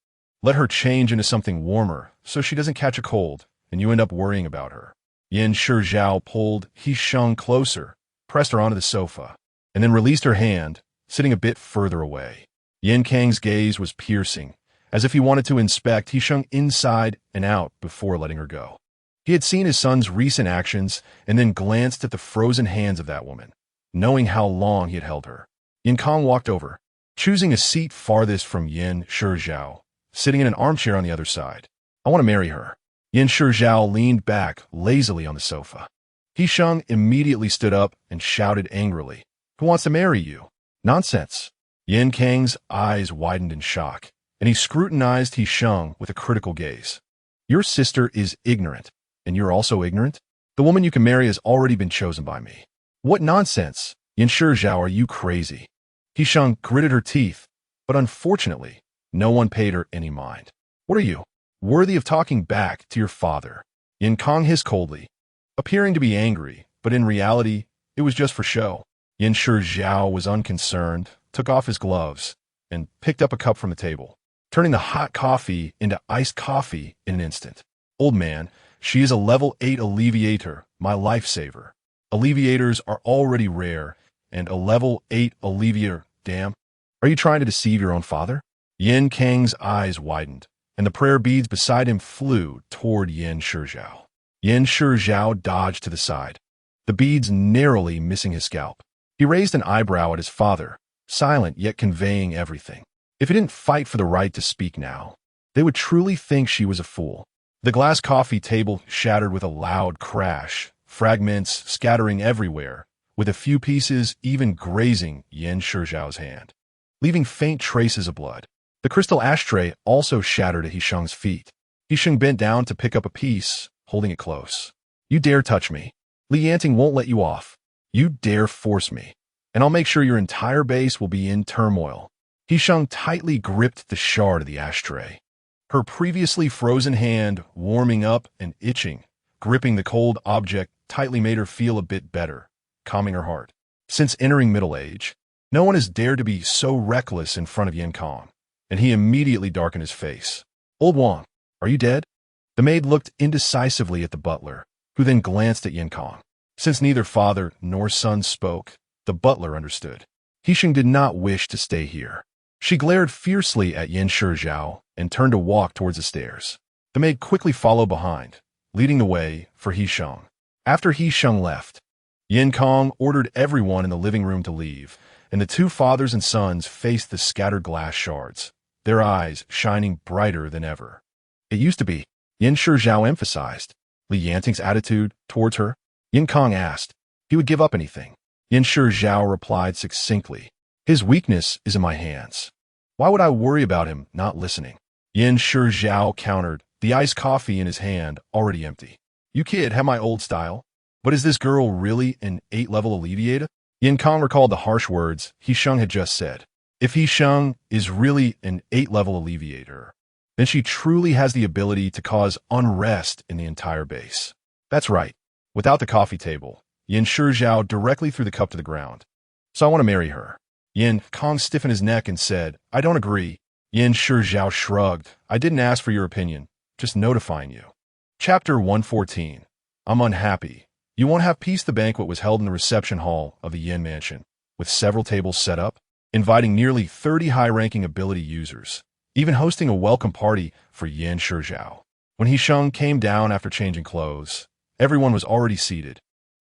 Let her change into something warmer so she doesn't catch a cold and you end up worrying about her. Yin Shizhao pulled He Sheng closer, pressed her onto the sofa, and then released her hand, sitting a bit further away. Yin Kang's gaze was piercing, as if he wanted to inspect He Sheng inside and out before letting her go. He had seen his son's recent actions and then glanced at the frozen hands of that woman, knowing how long he had held her. Yin Kong walked over, choosing a seat farthest from Yin Shizhao, sitting in an armchair on the other side. I want to marry her. Yin Shizhao leaned back lazily on the sofa. He Sheng immediately stood up and shouted angrily, Who wants to marry you? Nonsense. Yin Kang's eyes widened in shock, and he scrutinized He Sheng with a critical gaze. Your sister is ignorant, and you're also ignorant? The woman you can marry has already been chosen by me. What nonsense! Yan Shizhao, are you crazy? He Sheng gritted her teeth, but unfortunately, no one paid her any mind. What are you? Worthy of talking back to your father? Yan Kong hissed coldly, appearing to be angry, but in reality, it was just for show. Yan Shizhao was unconcerned, took off his gloves, and picked up a cup from the table, turning the hot coffee into iced coffee in an instant. Old man, she is a level 8 alleviator, my lifesaver. Alleviators are already rare, and a level 8 alleviator, damn. Are you trying to deceive your own father? Yan Kang's eyes widened, and the prayer beads beside him flew toward Yan Shizhao. Yan Shizhao dodged to the side, the beads narrowly missing his scalp. He raised an eyebrow at his father, silent yet conveying everything. If he didn't fight for the right to speak now, they would truly think she was a fool. The glass coffee table shattered with a loud crash, fragments scattering everywhere, with a few pieces even grazing Yan Shizhao's hand, leaving faint traces of blood. The crystal ashtray also shattered at He Sheng's feet. He Sheng bent down to pick up a piece, holding it close. You dare touch me. Li Yanting won't let you off. You dare force me, and I'll make sure your entire base will be in turmoil. He Sheng tightly gripped the shard of the ashtray, her previously frozen hand warming up and itching. Gripping the cold object tightly made her feel a bit better, calming her heart. Since entering middle age, no one has dared to be so reckless in front of Yan Kong, and he immediately darkened his face. Old Wang, are you dead? The maid looked indecisively at the butler, who then glanced at Yan Kong. Since neither father nor son spoke, the butler understood. He Sheng did not wish to stay here. She glared fiercely at Yan Shizhao and turned to walk towards the stairs. The maid quickly followed behind, leading the way for He Sheng. After He Sheng left, Yan Kong ordered everyone in the living room to leave, and the two fathers and sons faced the scattered glass shards, their eyes shining brighter than ever. It used to be, Yan Shizhao emphasized. Li Yanting's attitude towards her? Yan Kong asked. He would give up anything. Yan Shizhao replied succinctly. His weakness is in my hands. Why would I worry about him not listening? Yan Shizhao countered, the iced coffee in his hand already empty. You kid have my old style. But is this girl really an 8-level alleviator? Yan Kong recalled the harsh words He Sheng had just said. If He Sheng is really an 8-level alleviator, then she truly has the ability to cause unrest in the entire base. That's right. Without the coffee table, Yan Shizhao directly threw the cup to the ground. So I want to marry her. Yan Kong stiffened his neck and said, I don't agree. Yan Shizhao shrugged. I didn't ask for your opinion, just notifying you. Chapter 114. I'm unhappy. You won't have peace. The banquet was held in the reception hall of the Yin Mansion, with several tables set up, inviting nearly 30 high-ranking ability users, even hosting a welcome party for Yan Shizhao. When He Sheng came down after changing clothes, everyone was already seated,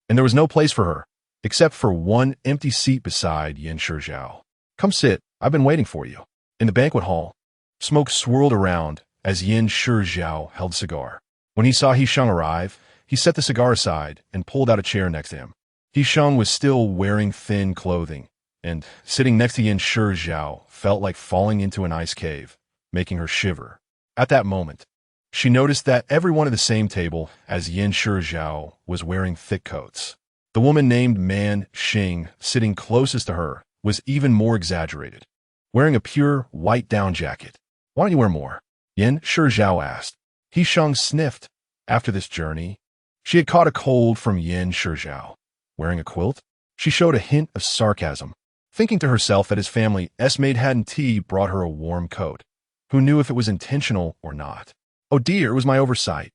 and there was no place for her, except for one empty seat beside Yan Shizhao. Come sit, I've been waiting for you. In the banquet hall, smoke swirled around as Yan Shizhao held a cigar. When he saw He Sheng arrive, he set the cigar aside and pulled out a chair next to him. He Sheng was still wearing thin clothing, and sitting next to Yan Shizhao felt like falling into an ice cave, making her shiver. At that moment, she noticed that everyone at the same table as Yan Shizhao was wearing thick coats. The woman named Man Xing, sitting closest to her, was even more exaggerated, wearing a pure white down jacket. Why don't you wear more? Yan Shizhao asked. He Sheng sniffed. After this journey, she had caught a cold from Yan Shizhao. Wearing a quilt? She showed a hint of sarcasm, thinking to herself that his family's maid hadn't tea brought her a warm coat. Who knew if it was intentional or not? Oh dear, it was my oversight.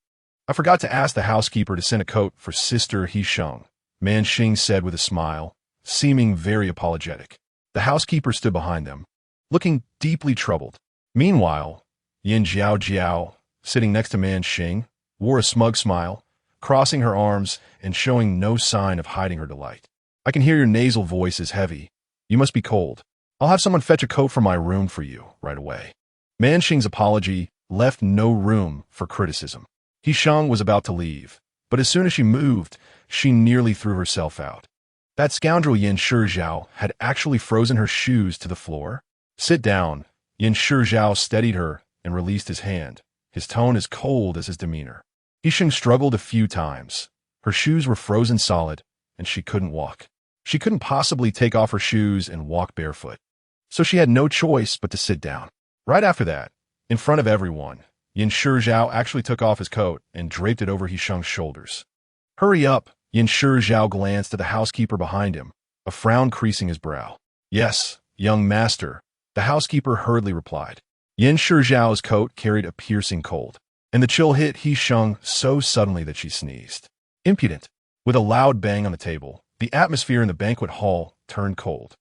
I forgot to ask the housekeeper to send a coat for Sister He Sheng, Man Xing said with a smile, seeming very apologetic. The housekeeper stood behind them, looking deeply troubled. Meanwhile, Yin Jiao, sitting next to Man Xing, wore a smug smile, crossing her arms and showing no sign of hiding her delight. I can hear your nasal voice is heavy. You must be cold. I'll have someone fetch a coat from my room for you right away. Man Xing's apology left no room for criticism. He Sheng was about to leave, but as soon as she moved, she nearly threw herself out. That scoundrel Yan Shizhao had actually frozen her shoes to the floor. Sit down, Yin Shizhao steadied her and released his hand, his tone as cold as his demeanor. He Sheng struggled a few times. Her shoes were frozen solid, and she couldn't walk. She couldn't possibly take off her shoes and walk barefoot. So she had no choice but to sit down. Right after that, in front of everyone, Yin Shizhao actually took off his coat and draped it over He Sheng's shoulders. Hurry up, Yin Shizhao glanced at the housekeeper behind him, a frown creasing his brow. Yes, young master, the housekeeper hurriedly replied. Yin Shizhao's coat carried a piercing cold, and the chill hit He Sheng so suddenly that she sneezed. Impudent. With a loud bang on the table, the atmosphere in the banquet hall turned cold.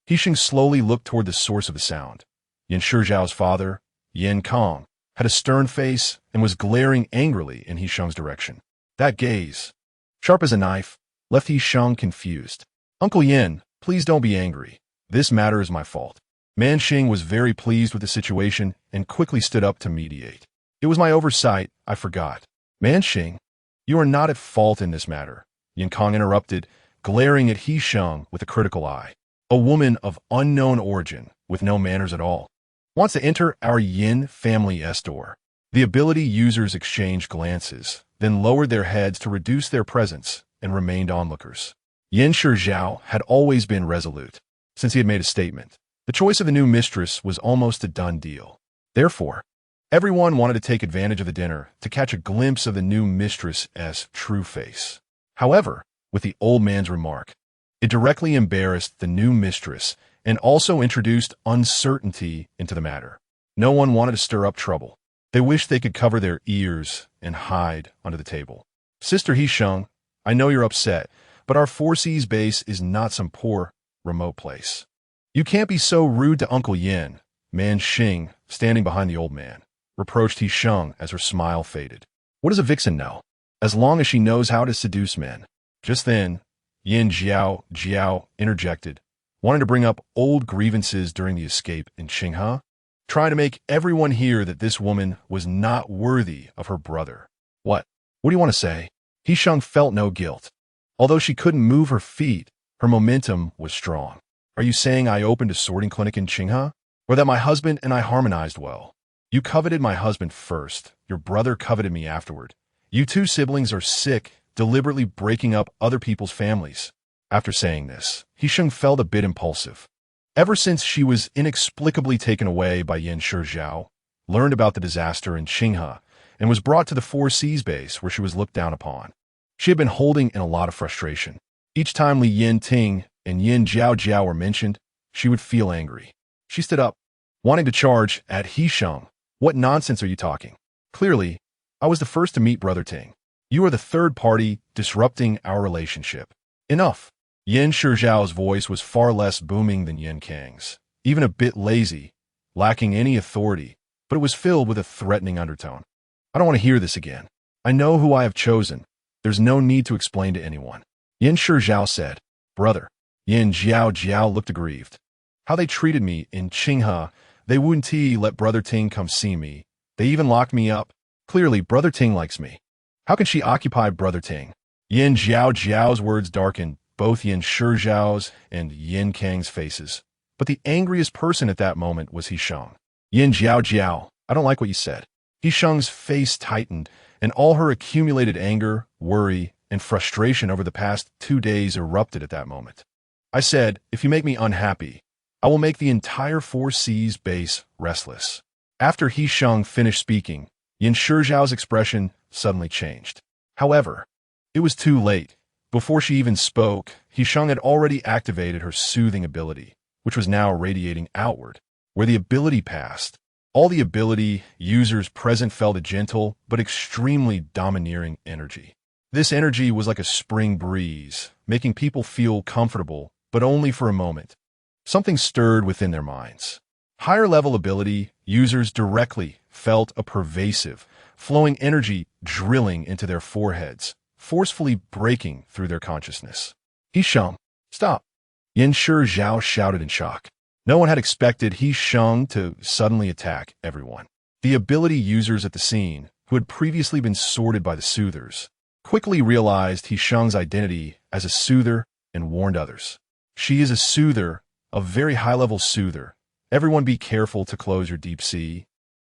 He Sheng slowly looked toward the source of the sound. Yin Shizhao's father, Yin Kong, had a stern face and was glaring angrily in He Sheng's direction. That gaze, sharp as a knife, left He Sheng confused. Uncle Yin, please don't be angry. This matter is my fault. Man Xing was very pleased with the situation and quickly stood up to mediate. It was my oversight, I forgot. Man Xing, you are not at fault in this matter, Yin Kong interrupted, glaring at He Sheng with a critical eye. A woman of unknown origin, with no manners at all, wants to enter our Yin family's door. The ability users exchanged glances, then lowered their heads to reduce their presence and remained onlookers. Yin Shizhao had always been resolute. Since he had made a statement, the choice of the new mistress was almost a done deal. Therefore, everyone wanted to take advantage of the dinner to catch a glimpse of the new mistress's true face. However, with the old man's remark, it directly embarrassed the new mistress and also introduced uncertainty into the matter. No one wanted to stir up trouble. They wished they could cover their ears and hide under the table. Sister He Sheng, I know you're upset, but our 4C's base is not some poor, remote place. You can't be so rude to Uncle Yin, Man Xing, standing behind the old man, reproached He Sheng as her smile faded. What does a vixen know? As long as she knows how to seduce men. Just then, Yin Jiao interjected, wanting to bring up old grievances during the escape in Qinghe, trying to make everyone hear that this woman was not worthy of her brother. What do you want to say? He Sheng felt no guilt. Although she couldn't move her feet, her momentum was strong. Are you saying I opened a sorting clinic in Qinghe? Or that my husband and I harmonized well? You coveted my husband first. Your brother coveted me afterward. You two siblings are sick, deliberately breaking up other people's families. After saying this, He Sheng felt a bit impulsive. Ever since she was inexplicably taken away by Yin Shizhao, learned about the disaster in Qinghe, and was brought to the 4C's base where she was looked down upon, she had been holding in a lot of frustration. Each time Li Yanting and Yin Jiao were mentioned, she would feel angry. She stood up, wanting to charge at He Sheng. What nonsense are you talking? Clearly, I was the first to meet Brother Ting. You are the third party disrupting our relationship. Enough. Yin Shizhao's voice was far less booming than Yin Kang's, even a bit lazy, lacking any authority, but it was filled with a threatening undertone. I don't want to hear this again. I know who I have chosen. There's no need to explain to anyone. Yin Shizhao said. Brother. Yin Jiao looked aggrieved. How they treated me in Qinghe. They wouldn't let Brother Ting come see me. They even locked me up. Clearly, Brother Ting likes me. How can she occupy Brother Ting? Yin Jiao's words darkened both Yin Shizhao's and Yin Kang's faces. But the angriest person at that moment was He Sheng. Yin Jiao, I don't like what you said. He Sheng's face tightened, and all her accumulated anger, worry, and frustration over the past 2 days erupted at that moment. I said, if you make me unhappy, I will make the entire 4C's base restless. After He Sheng finished speaking, Yin Shizhao's expression suddenly changed. However, it was too late. Before she even spoke, He Sheng had already activated her soothing ability, which was now radiating outward. Where the ability passed, all the ability users present felt a gentle but extremely domineering energy. This energy was like a spring breeze, making people feel comfortable, but only for a moment. Something stirred within their minds. Higher level ability users directly felt a pervasive, flowing energy drilling into their foreheads, forcefully breaking through their consciousness. He Sheng, stop! Yin Shizhao shouted in shock. No one had expected He Sheng to suddenly attack everyone. The ability users at the scene, who had previously been sorted by the soothers, quickly realized He Sheng's identity as a soother and warned others. She is a soother, a very high-level soother, Everyone be careful to close your deep sea.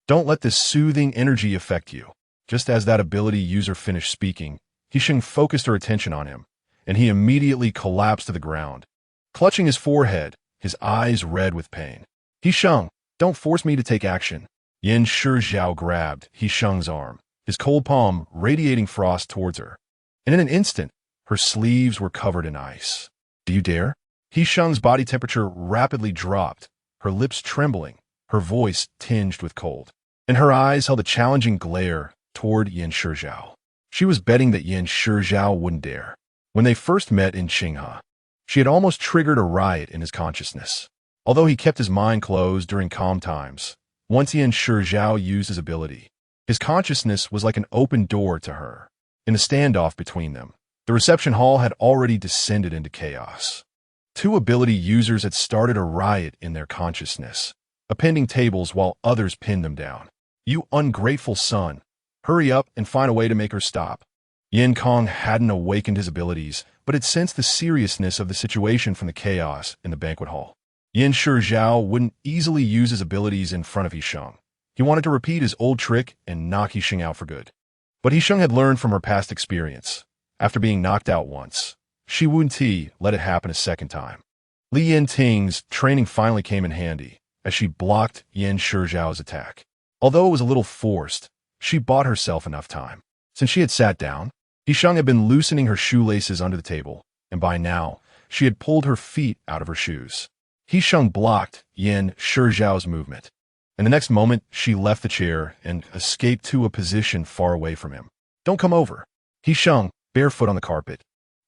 Don't let this soothing energy affect you. Just as that ability user finished speaking, He Sheng focused her attention on him, and he immediately collapsed to the ground, clutching his forehead, his eyes red with pain. He Sheng, don't force me to take action. Yan Shizhao grabbed He Sheng's arm, his cold palm radiating frost towards her. And in an instant, her sleeves were covered in ice. Do you dare? He Sheng's body temperature rapidly dropped, her lips trembling, her voice tinged with cold. And her eyes held a challenging glare toward Yan Shizhao. She was betting that Yan Shizhao wouldn't dare. When they first met in Qinghe, she had almost triggered a riot in his consciousness. Although he kept his mind closed during calm times, once Yan Shizhao used his ability, his consciousness was like an open door to her. In the standoff between them, the reception hall had already descended into chaos. Two ability users had started a riot in their consciousness, appending tables while others pinned them down. You ungrateful son, hurry up and find a way to make her stop. Yin Kong hadn't awakened his abilities, but had sensed the seriousness of the situation from the chaos in the banquet hall. Yan Shizhao wouldn't easily use his abilities in front of He Sheng. He wanted to repeat his old trick and knock He Sheng out for good. But He Sheng had learned from her past experience. After being knocked out once, Shi Wunti let it happen a second time. Li Yanting's training finally came in handy, as she blocked Yan Shizhao's attack. Although it was a little forced, she bought herself enough time. Since she had sat down, He Sheng had been loosening her shoelaces under the table, and by now, she had pulled her feet out of her shoes. He Sheng blocked Yan Shizhao's movement, and the next moment she left the chair and escaped to a position far away from him. Don't come over. He Sheng, barefoot on the carpet,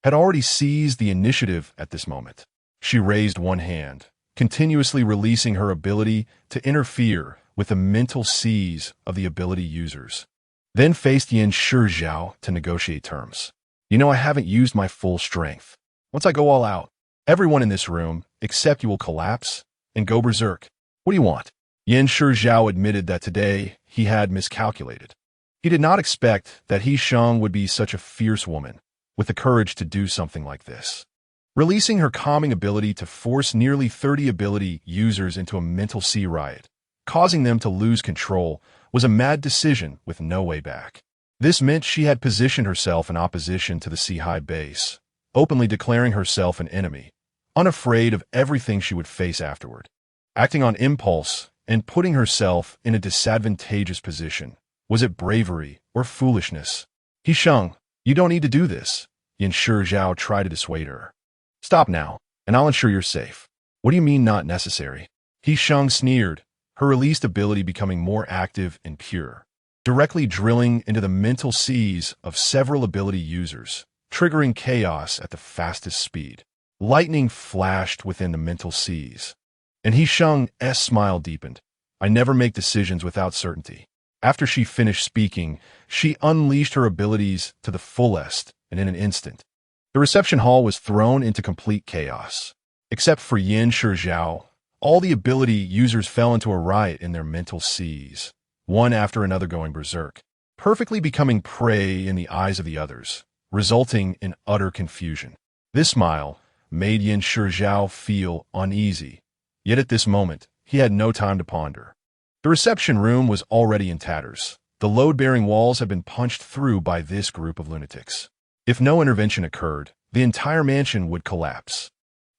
had already seized the initiative at this moment. She raised one hand, continuously releasing her ability to interfere with the mental seas of the ability users, then faced Yan Shizhao to negotiate terms. You know I haven't used my full strength. Once I go all out, everyone in this room, except you, will collapse and go berserk. What do you want? Yan Shizhao admitted that today he had miscalculated. He did not expect that He Sheng would be such a fierce woman, with the courage to do something like this. Releasing her calming ability to force nearly 30 ability users into a mental sea riot, causing them to lose control, was a mad decision with no way back. This meant she had positioned herself in opposition to the Sea base, openly declaring herself an enemy, unafraid of everything she would face afterward. Acting on impulse and putting herself in a disadvantageous position. Was it bravery or foolishness? He Sheng, you don't need to do this. Yan Shizhao tried to dissuade her. Stop now, and I'll ensure you're safe. What do you mean not necessary? He Sheng sneered, her released ability becoming more active and pure, directly drilling into the mental seas of several ability users, triggering chaos at the fastest speed. Lightning flashed within the mental seas, and He Sheng's smile deepened. I never make decisions without certainty. After she finished speaking, she unleashed her abilities to the fullest, and in an instant, the reception hall was thrown into complete chaos. Except for Yan Shizhao, all the ability users fell into a riot in their mental seas, one after another going berserk, perfectly becoming prey in the eyes of the others, resulting in utter confusion. This smile made Yan Shizhao feel uneasy, yet at this moment, he had no time to ponder. The reception room was already in tatters. The load-bearing walls had been punched through by this group of lunatics. If no intervention occurred, the entire mansion would collapse.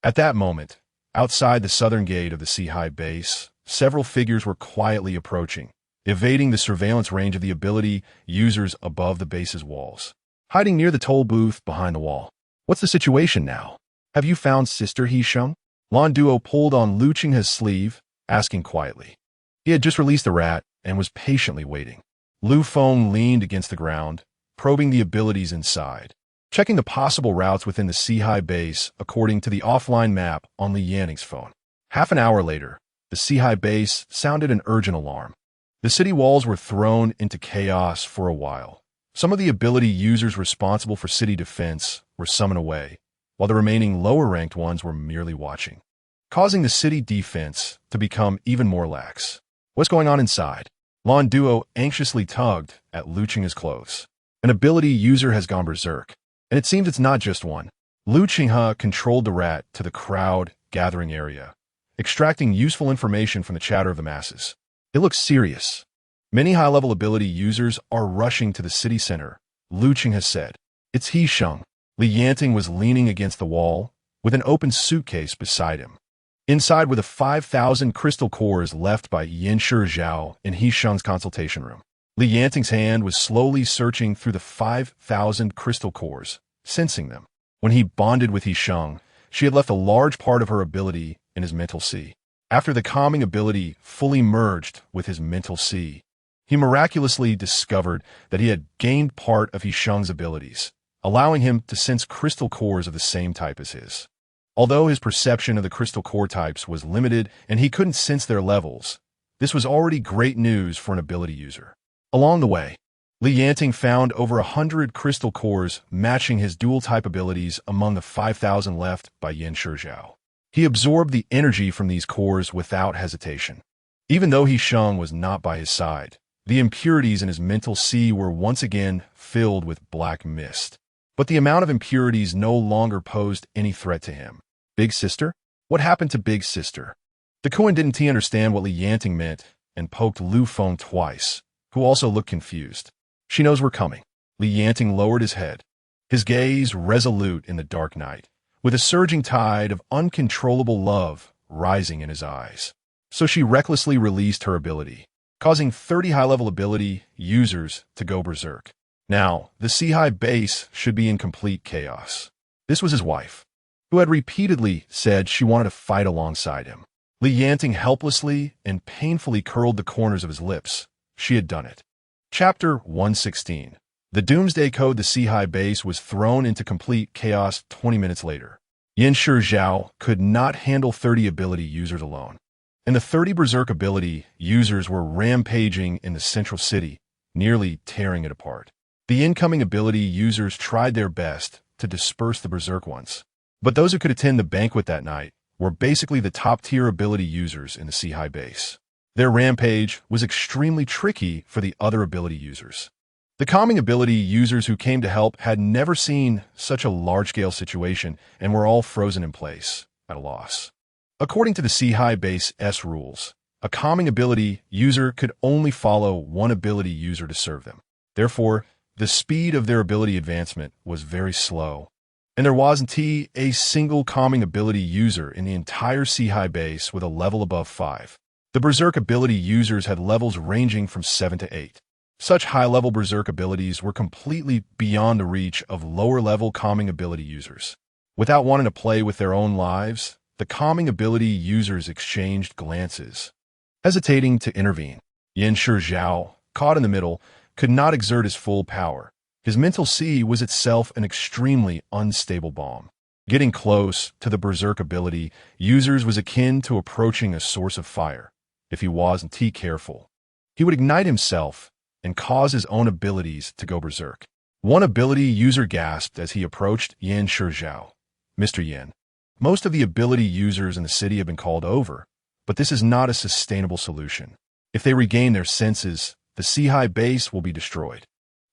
At that moment, outside the southern gate of the Sea base, several figures were quietly approaching, evading the surveillance range of the ability users above the base's walls, hiding near the toll booth behind the wall. What's the situation now? Have you found Sister He Sheng? Lan Duo pulled on Lu Qinghe's sleeve, asking quietly. He had just released the rat and was patiently waiting. Lu Feng leaned against the ground, probing the abilities inside, checking the possible routes within the Sea base according to the offline map on Li Yanting's phone. Half an hour later, the Sea base sounded an urgent alarm. The city walls were thrown into chaos for a while. Some of the ability users responsible for city defense were summoned away, while the remaining lower-ranked ones were merely watching, causing the city defense to become even more lax. What's going on inside? Lan Duo anxiously tugged at Lu Qinghe's clothes. An ability user has gone berserk, and it seems it's not just one. Lu Qinghe controlled the rat to the crowd gathering area, extracting useful information from the chatter of the masses. It looks serious. Many high-level ability users are rushing to the city center, Lu Qing has said. It's He Sheng. Li Yanting was leaning against the wall, with an open suitcase beside him. Inside were the 5,000 crystal cores left by Yanshi Zhao in He Sheng's consultation room. Li Yanting's hand was slowly searching through the 5,000 crystal cores, sensing them. When he bonded with He Sheng, she had left a large part of her ability in his mental sea. After the calming ability fully merged with his mental sea, he miraculously discovered that he had gained part of He Sheng's abilities, allowing him to sense crystal cores of the same type as his. Although his perception of the crystal core types was limited and he couldn't sense their levels, this was already great news for an ability user. Along the way, Li Yanting found over 100 crystal cores matching his dual-type abilities among the 5,000 left by Yanshi Zhao. He absorbed the energy from these cores without hesitation. Even though He Sheng was not by his side, the impurities in his mental sea were once again filled with black mist. But the amount of impurities no longer posed any threat to him. Big Sister? What happened to Big Sister? The Kuan didn't understand what Li Yanting meant and poked Lu Feng twice, who also looked confused. She knows we're coming. Li Yanting lowered his head, his gaze resolute in the dark night, with a surging tide of uncontrollable love rising in his eyes. So she recklessly released her ability, causing 30 high-level ability users to go berserk. Now, the Sea base should be in complete chaos. This was his wife, who had repeatedly said she wanted to fight alongside him. Li Yanting helplessly and painfully curled the corners of his lips. She had done it. Chapter 116. The Doomsday Code. The Sea base was thrown into complete chaos 20 minutes later. Yanshi Zhao could not handle 30 ability users alone, and the 30 berserk ability users were rampaging in the central city, nearly tearing it apart. The incoming ability users tried their best to disperse the berserk ones, but those who could attend the banquet that night were basically the top-tier ability users in the Sea base. Their rampage was extremely tricky for the other ability users. The calming ability users who came to help had never seen such a large-scale situation and were all frozen in place, at a loss. According to the Sea base's rules, a calming ability user could only follow one ability user to serve them. Therefore, the speed of their ability advancement was very slow, and there wasn't a single calming ability user in the entire Sea base with a level above 5. The berserk ability users had levels ranging from 7 to 8. Such high-level berserk abilities were completely beyond the reach of lower-level calming ability users. Without wanting to play with their own lives, the calming ability users exchanged glances, hesitating to intervene. Yanshi Zhao, caught in the middle, could not exert his full power. His mental sea was itself an extremely unstable bomb. Getting close to the berserk ability users was akin to approaching a source of fire. If he wasn't careful, he would ignite himself and cause his own abilities to go berserk. One ability user gasped as he approached Yanshi Zhao. Mr. Yan, most of the ability users in the city have been called over, but this is not a sustainable solution. If they regain their senses, the Sea base will be destroyed.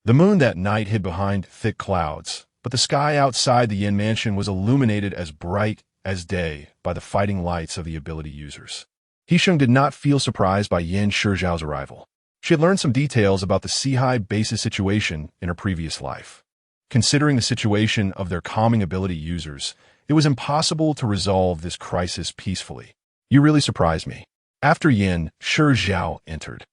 The moon that night hid behind thick clouds, but the sky outside the Yan mansion was illuminated as bright as day by the fighting lights of the ability users. He Sheng did not feel surprised by Yanshi Zhao's arrival. She had learned some details about the Sea base's situation in her previous life. Considering the situation of their calming ability users, it was impossible to resolve this crisis peacefully. You really surprised me. After Yanshi Zhao entered,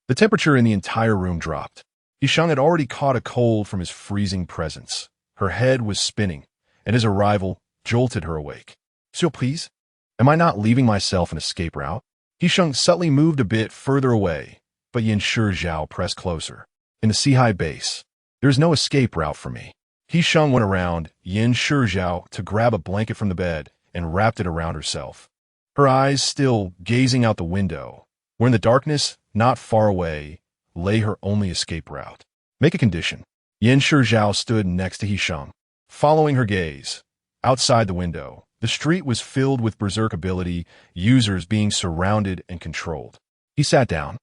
the temperature in the entire room dropped. He Sheng had already caught a cold from his freezing presence. Her head was spinning, and his arrival jolted her awake. So please, am I not leaving myself an escape route? He Sheng subtly moved a bit further away, but Yanshi Zhao pressed closer. In the Sea base, there is no escape route for me. He Sheng went around Yanshi Zhao to grab a blanket from the bed and wrapped it around herself. Her eyes still gazing out the window, where in the darkness, not far away, lay her only escape route. Make a condition. Yanshi Zhao stood next to He Sheng, following her gaze. Outside the window, the street was filled with berserk ability users being surrounded and controlled. He sat down,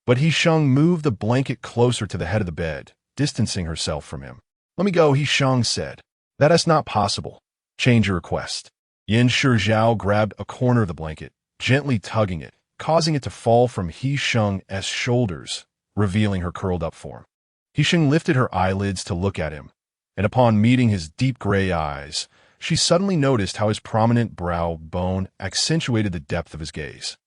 but He Sheng moved the blanket closer to the head of the bed, distancing herself from him. Let me go, He Sheng said. That is not possible. Change your request. Yanshi Zhao grabbed a corner of the blanket, gently tugging it, causing it to fall from He Sheng's shoulders, revealing her curled-up form. He Sheng lifted her eyelids to look at him, and upon meeting his deep gray eyes, she suddenly noticed how his prominent brow bone accentuated the depth of his gaze,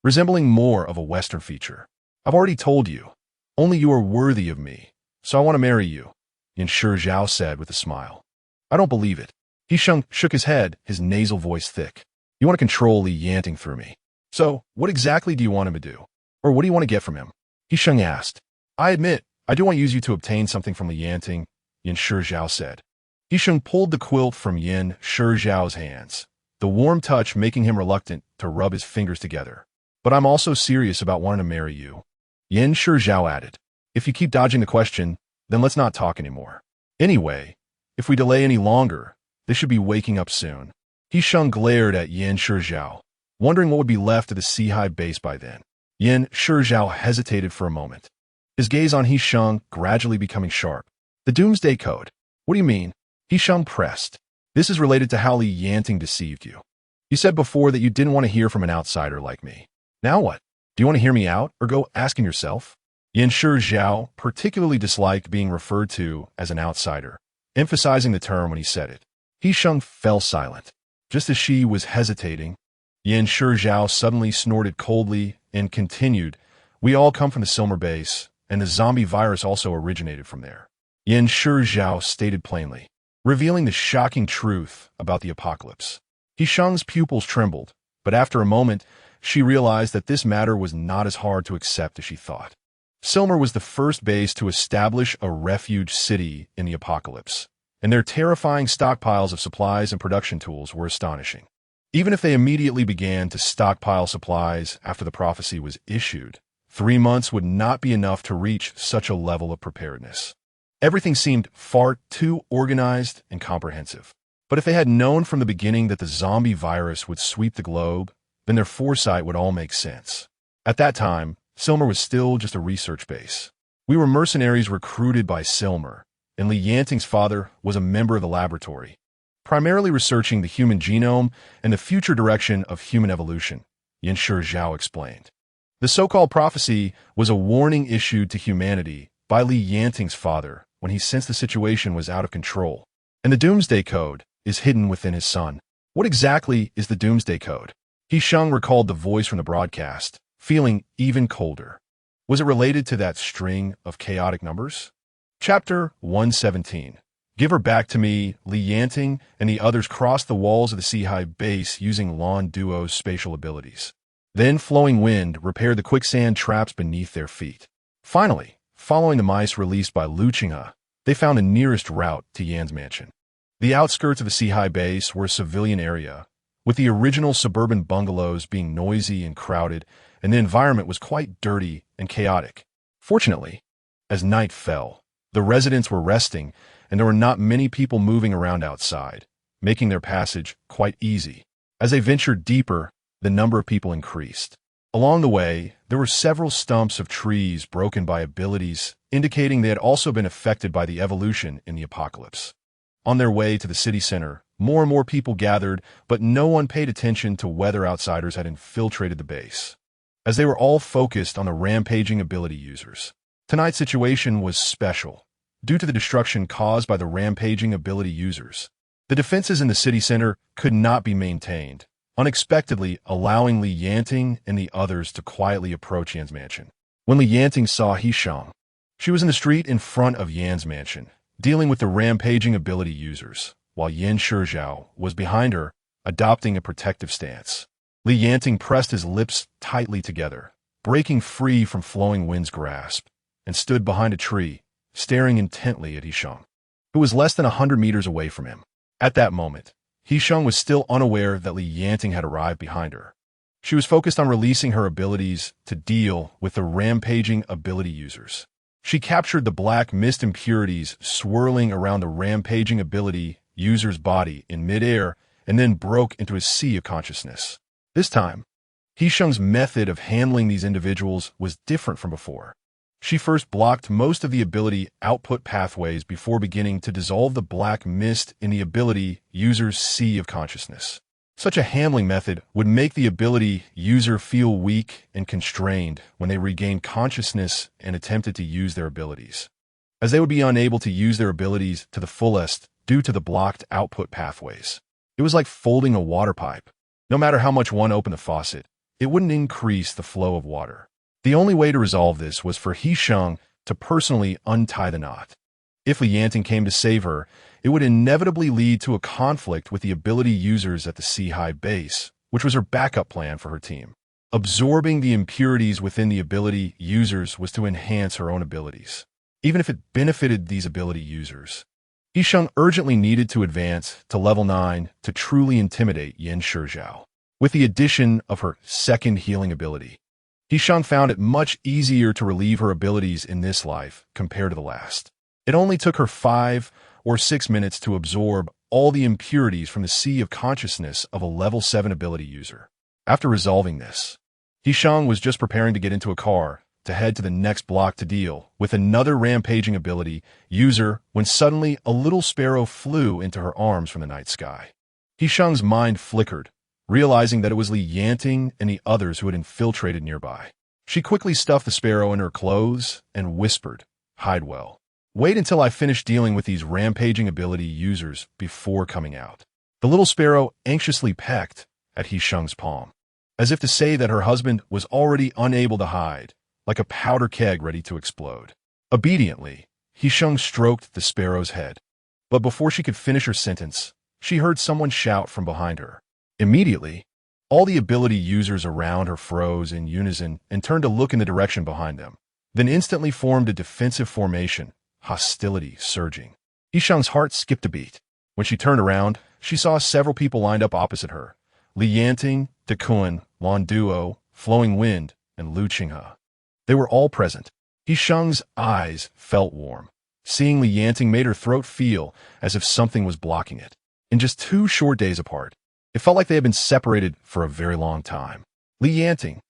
resembling more of a Western feature. "I've already told you. Only you are worthy of me, so I want to marry you," Yan Shizhao said with a smile. "I don't believe it." He Sheng shook his head, his nasal voice thick. "You want to control Li Yanting through me. So, what exactly do you want him to do? Or what do you want to get from him?" He Sheng asked. "I admit, I do want to use you to obtain something from Li Yanting," Yan Shizhao said. He Sheng pulled the quilt from Yan Shizhao's hands, the warm touch making him reluctant to rub his fingers together. "But I'm also serious about wanting to marry you," Yan Shizhao added. "If you keep dodging the question, then let's not talk anymore. Anyway, if we delay any longer, they should be waking up soon." He Sheng glared at Yan Shizhao, wondering what would be left of the Sea base by then. Yan Shizhao hesitated for a moment, his gaze on He Sheng gradually becoming sharp. "The Doomsday Code. What do you mean?" He Sheng pressed. "This is related to how Li Yanting deceived you. You said before that you didn't want to hear from an outsider like me. Now what? Do you want to hear me out or go asking yourself?" Yan Shizhao particularly disliked being referred to as an outsider, emphasizing the term when he said it. He Sheng fell silent. Just as she was hesitating, Yan Shizhao suddenly snorted coldly and continued, "We all come from the Silmer base, and the zombie virus also originated from there," Yan Shizhao stated plainly, revealing the shocking truth about the apocalypse. He Sheng's pupils trembled, but after a moment, she realized that this matter was not as hard to accept as she thought. Silmer was the first base to establish a refuge city in the apocalypse, and their terrifying stockpiles of supplies and production tools were astonishing. Even if they immediately began to stockpile supplies after the prophecy was issued, 3 months would not be enough to reach such a level of preparedness. Everything seemed far too organized and comprehensive. But if they had known from the beginning that the zombie virus would sweep the globe, then their foresight would all make sense. At that time, Silmer was still just a research base. We were mercenaries recruited by Silmer, and Li Yanting's father was a member of the laboratory, primarily researching the human genome and the future direction of human evolution, Yan Shizhao explained. The so-called prophecy was a warning issued to humanity by Li Yanting's father when he sensed the situation was out of control, and the Doomsday Code is hidden within his son. What exactly is the Doomsday Code? He Sheng recalled the voice from the broadcast, feeling even colder. Was it related to that string of chaotic numbers? Chapter 117. Give her back to me. Li Yanting and the others crossed the walls of the Sea base using Lon Duo's spatial abilities. Then flowing wind repaired the quicksand traps beneath their feet. Finally, following the mice released by Lu Qinghe, they found the nearest route to Yan's mansion. The outskirts of the Sea base were a civilian area, with the original suburban bungalows being noisy and crowded, and the environment was quite dirty and chaotic. Fortunately, as night fell, the residents were resting, and there were not many people moving around outside, making their passage quite easy. As they ventured deeper, the number of people increased. Along the way, there were several stumps of trees broken by abilities, indicating they had also been affected by the evolution in the apocalypse. On their way to the city center, more and more people gathered, but no one paid attention to whether outsiders had infiltrated the base, as they were all focused on the rampaging ability users. Tonight's situation was special, due to the destruction caused by the rampaging ability users. The defenses in the city center could not be maintained, unexpectedly allowing Li Yanting and the others to quietly approach Yan's mansion. When Li Yanting saw He Sheng, she was in the street in front of Yan's mansion, dealing with the rampaging ability users, while Yan Shizhao was behind her, adopting a protective stance. Li Yanting pressed his lips tightly together, breaking free from flowing wind's grasp, and stood behind a tree, staring intently at He Sheng, who was less than 100 meters away from him. At that moment, He Sheng was still unaware that Li Yanting had arrived behind her. She was focused on releasing her abilities to deal with the rampaging ability users. She captured the black mist impurities swirling around the rampaging ability user's body in midair and then broke into a sea of consciousness. This time, He Sheng's method of handling these individuals was different from before. She first blocked most of the ability output pathways before beginning to dissolve the black mist in the ability user's sea of consciousness. Such a handling method would make the ability user feel weak and constrained when they regained consciousness and attempted to use their abilities, as they would be unable to use their abilities to the fullest due to the blocked output pathways. It was like folding a water pipe. No matter how much one opened the faucet, it wouldn't increase the flow of water. The only way to resolve this was for He Sheng to personally untie the knot. If Yanting came to save her, it would inevitably lead to a conflict with the ability users at the C-High base, which was her backup plan for her team. Absorbing the impurities within the ability users was to enhance her own abilities, even if it benefited these ability users. He Sheng urgently needed to advance to level 9 to truly intimidate Yanting. With the addition of her second healing ability, He Sheng found it much easier to relieve her abilities in this life compared to the last. It only took her 5 or 6 minutes to absorb all the impurities from the sea of consciousness of a level 7 ability user. After resolving this, He Sheng was just preparing to get into a car to head to the next block to deal with another rampaging ability user when suddenly a little sparrow flew into her arms from the night sky. He Sheng's mind flickered, realizing that it was Yanting and the others who had infiltrated nearby. She quickly stuffed the sparrow in her clothes and whispered, "Hide well. Wait until I finish dealing with these rampaging ability users before coming out." The little sparrow anxiously pecked at He Sheng's palm, as if to say that her husband was already unable to hide, like a powder keg ready to explode. Obediently, He Sheng stroked the sparrow's head. But before she could finish her sentence, she heard someone shout from behind her. Immediately, all the ability users around her froze in unison and turned to look in the direction behind them, then instantly formed a defensive formation, hostility surging. He Sheng's heart skipped a beat. When she turned around, she saw several people lined up opposite her: Yanting, Duan, Lan Duo, Flowing Wind, and Lu Qinghe. They were all present. He Sheng's eyes felt warm. Seeing Yanting made her throat feel as if something was blocking it. In just 2 short days apart, it felt like they had been separated for a very long time. Yanting.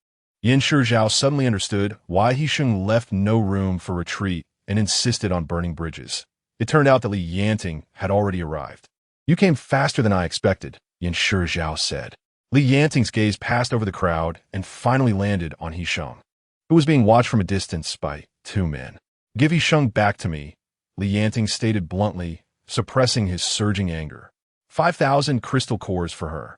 Yanting suddenly understood why He Sheng left no room for retreat and insisted on burning bridges. It turned out that Yanting had already arrived. "You came faster than I expected," Yanting said. Yanting's gaze passed over the crowd and finally landed on He Sheng, who was being watched from a distance by 2 men. "Give He Sheng back to me," Yanting stated bluntly, suppressing his surging anger. 5,000 crystal cores for her.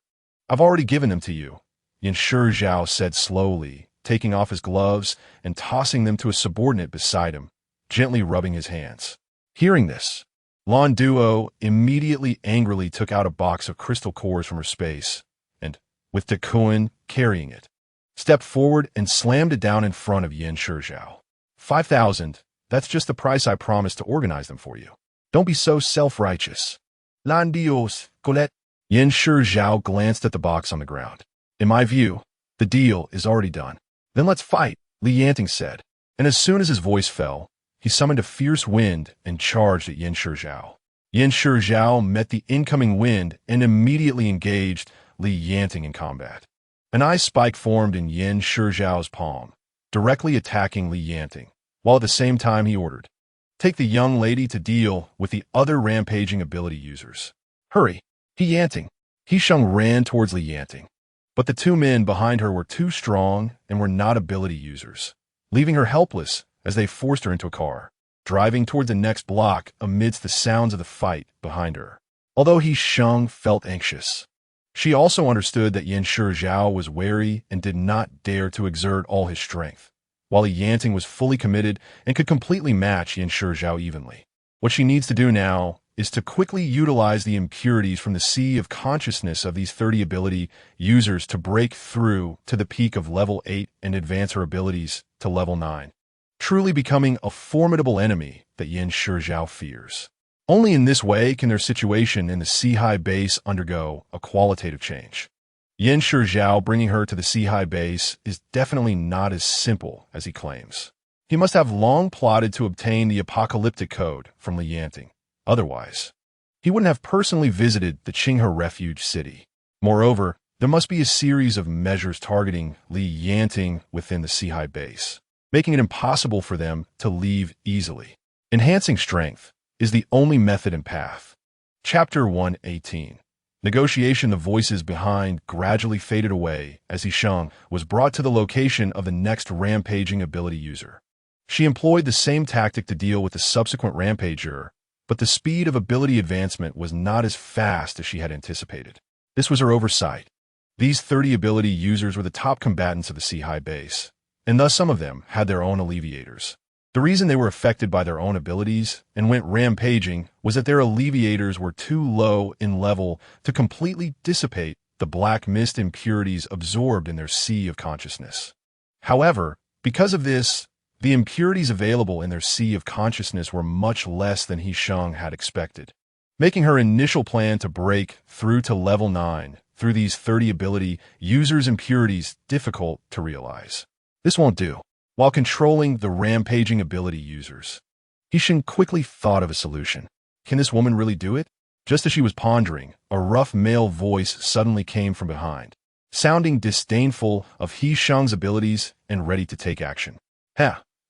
"I've already given them to you," Yanting said slowly, taking off his gloves and tossing them to a subordinate beside him, gently rubbing his hands. Hearing this, Lan Duo immediately angrily took out a box of crystal cores from her space and, with Duan carrying it, stepped forward and slammed it down in front of Yanting. 5,000, that's just the price I promised to organize them for you. Don't be so self-righteous." "Lan Dios, Colette." Yanting glanced at the box on the ground. "In my view, the deal is already done." "Then let's fight," Yanting said. And as soon as his voice fell, he summoned a fierce wind and charged at Yanting. Yanting met the incoming wind and immediately engaged Yanting in combat. An ice spike formed in Yanting's palm, directly attacking Yanting, while at the same time he ordered, "Take the young lady to deal with the other rampaging ability users. Hurry." Yanting. He Sheng ran towards Yanting, but the 2 men behind her were too strong and were not ability users, leaving her helpless as they forced her into a car, driving toward the next block amidst the sounds of the fight behind her. Although He Sheng felt anxious, she also understood that Yanting was wary and did not dare to exert all his strength, while Yanting was fully committed and could completely match Yanting evenly. What she needs to do now is to quickly utilize the impurities from the sea of consciousness of these 30 ability users to break through to the peak of level 8 and advance her abilities to level 9, truly becoming a formidable enemy that Yanting fears. Only in this way can their situation in the C-High base undergo a qualitative change. Yanting bringing her to the C-High base is definitely not as simple as he claims. He must have long plotted to obtain the apocalyptic code from Yanting. Otherwise, he wouldn't have personally visited the Qinghe refuge city. Moreover, there must be a series of measures targeting Yanting within the C-High base, making it impossible for them to leave easily. Enhancing strength is the only method and path. Chapter 118. Negotiation. The voices behind gradually faded away as He Sheng was brought to the location of the next rampaging ability user. She employed the same tactic to deal with the subsequent rampager, but the speed of ability advancement was not as fast as she had anticipated. This was her oversight. These 30 ability users were the top combatants of the C-High base, and thus some of them had their own alleviators. The reason they were affected by their own abilities and went rampaging was that their alleviators were too low in level to completely dissipate the black mist impurities absorbed in their sea of consciousness. However, because of this, the impurities available in their sea of consciousness were much less than He Sheng had expected, making her initial plan to break through to level 9 through these 30 ability users' impurities difficult to realize. This won't do. While controlling the rampaging ability users, He Sheng quickly thought of a solution. Can this woman really do it? Just as she was pondering, a rough male voice suddenly came from behind, sounding disdainful of He Sheng's abilities and ready to take action.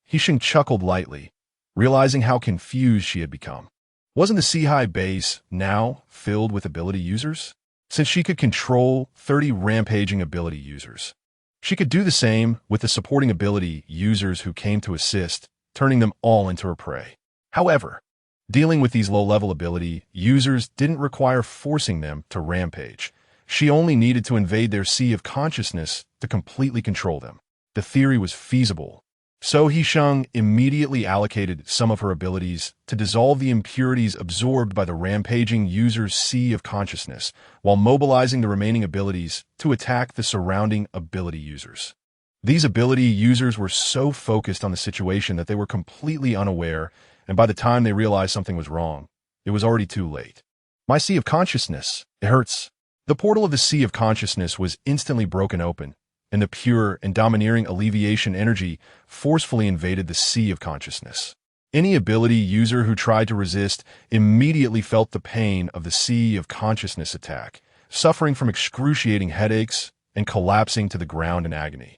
He Sheng chuckled lightly, realizing how confused she had become. Wasn't the C-High base now filled with ability users? Since she could control 30 rampaging ability users, she could do the same with the supporting ability users who came to assist, turning them all into her prey. However, dealing with these low-level ability users didn't require forcing them to rampage. She only needed to invade their sea of consciousness to completely control them. The theory was feasible. So He Sheng immediately allocated some of her abilities to dissolve the impurities absorbed by the rampaging user's sea of consciousness, while mobilizing the remaining abilities to attack the surrounding ability users. These ability users were so focused on the situation that they were completely unaware, and by the time they realized something was wrong, it was already too late. My sea of consciousness, it hurts. The portal of the sea of consciousness was instantly broken open, and the pure and domineering alleviation energy forcefully invaded the sea of consciousness. Any ability user who tried to resist immediately felt the pain of the sea of consciousness attack, suffering from excruciating headaches and collapsing to the ground in agony.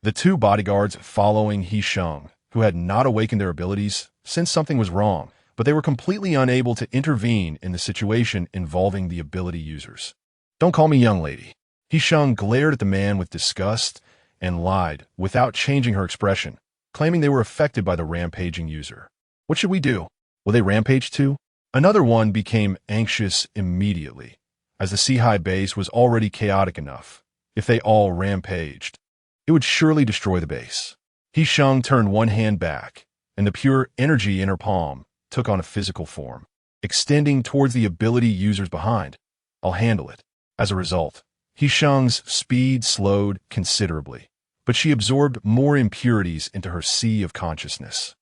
The two bodyguards following He Sheng, who had not awakened their abilities, sensed something was wrong, but they were completely unable to intervene in the situation involving the ability users. Don't call me young lady. He Sheng glared at the man with disgust and lied without changing her expression, claiming they were affected by the rampaging user. What should we do? Will they rampage too? Another one became anxious immediately, as the C-High base was already chaotic enough. If they all rampaged, it would surely destroy the base. He Sheng turned one hand back, and the pure energy in her palm took on a physical form, extending towards the ability users behind. I'll handle it. As a result, He Sheng's speed slowed considerably, but she absorbed more impurities into her sea of consciousness,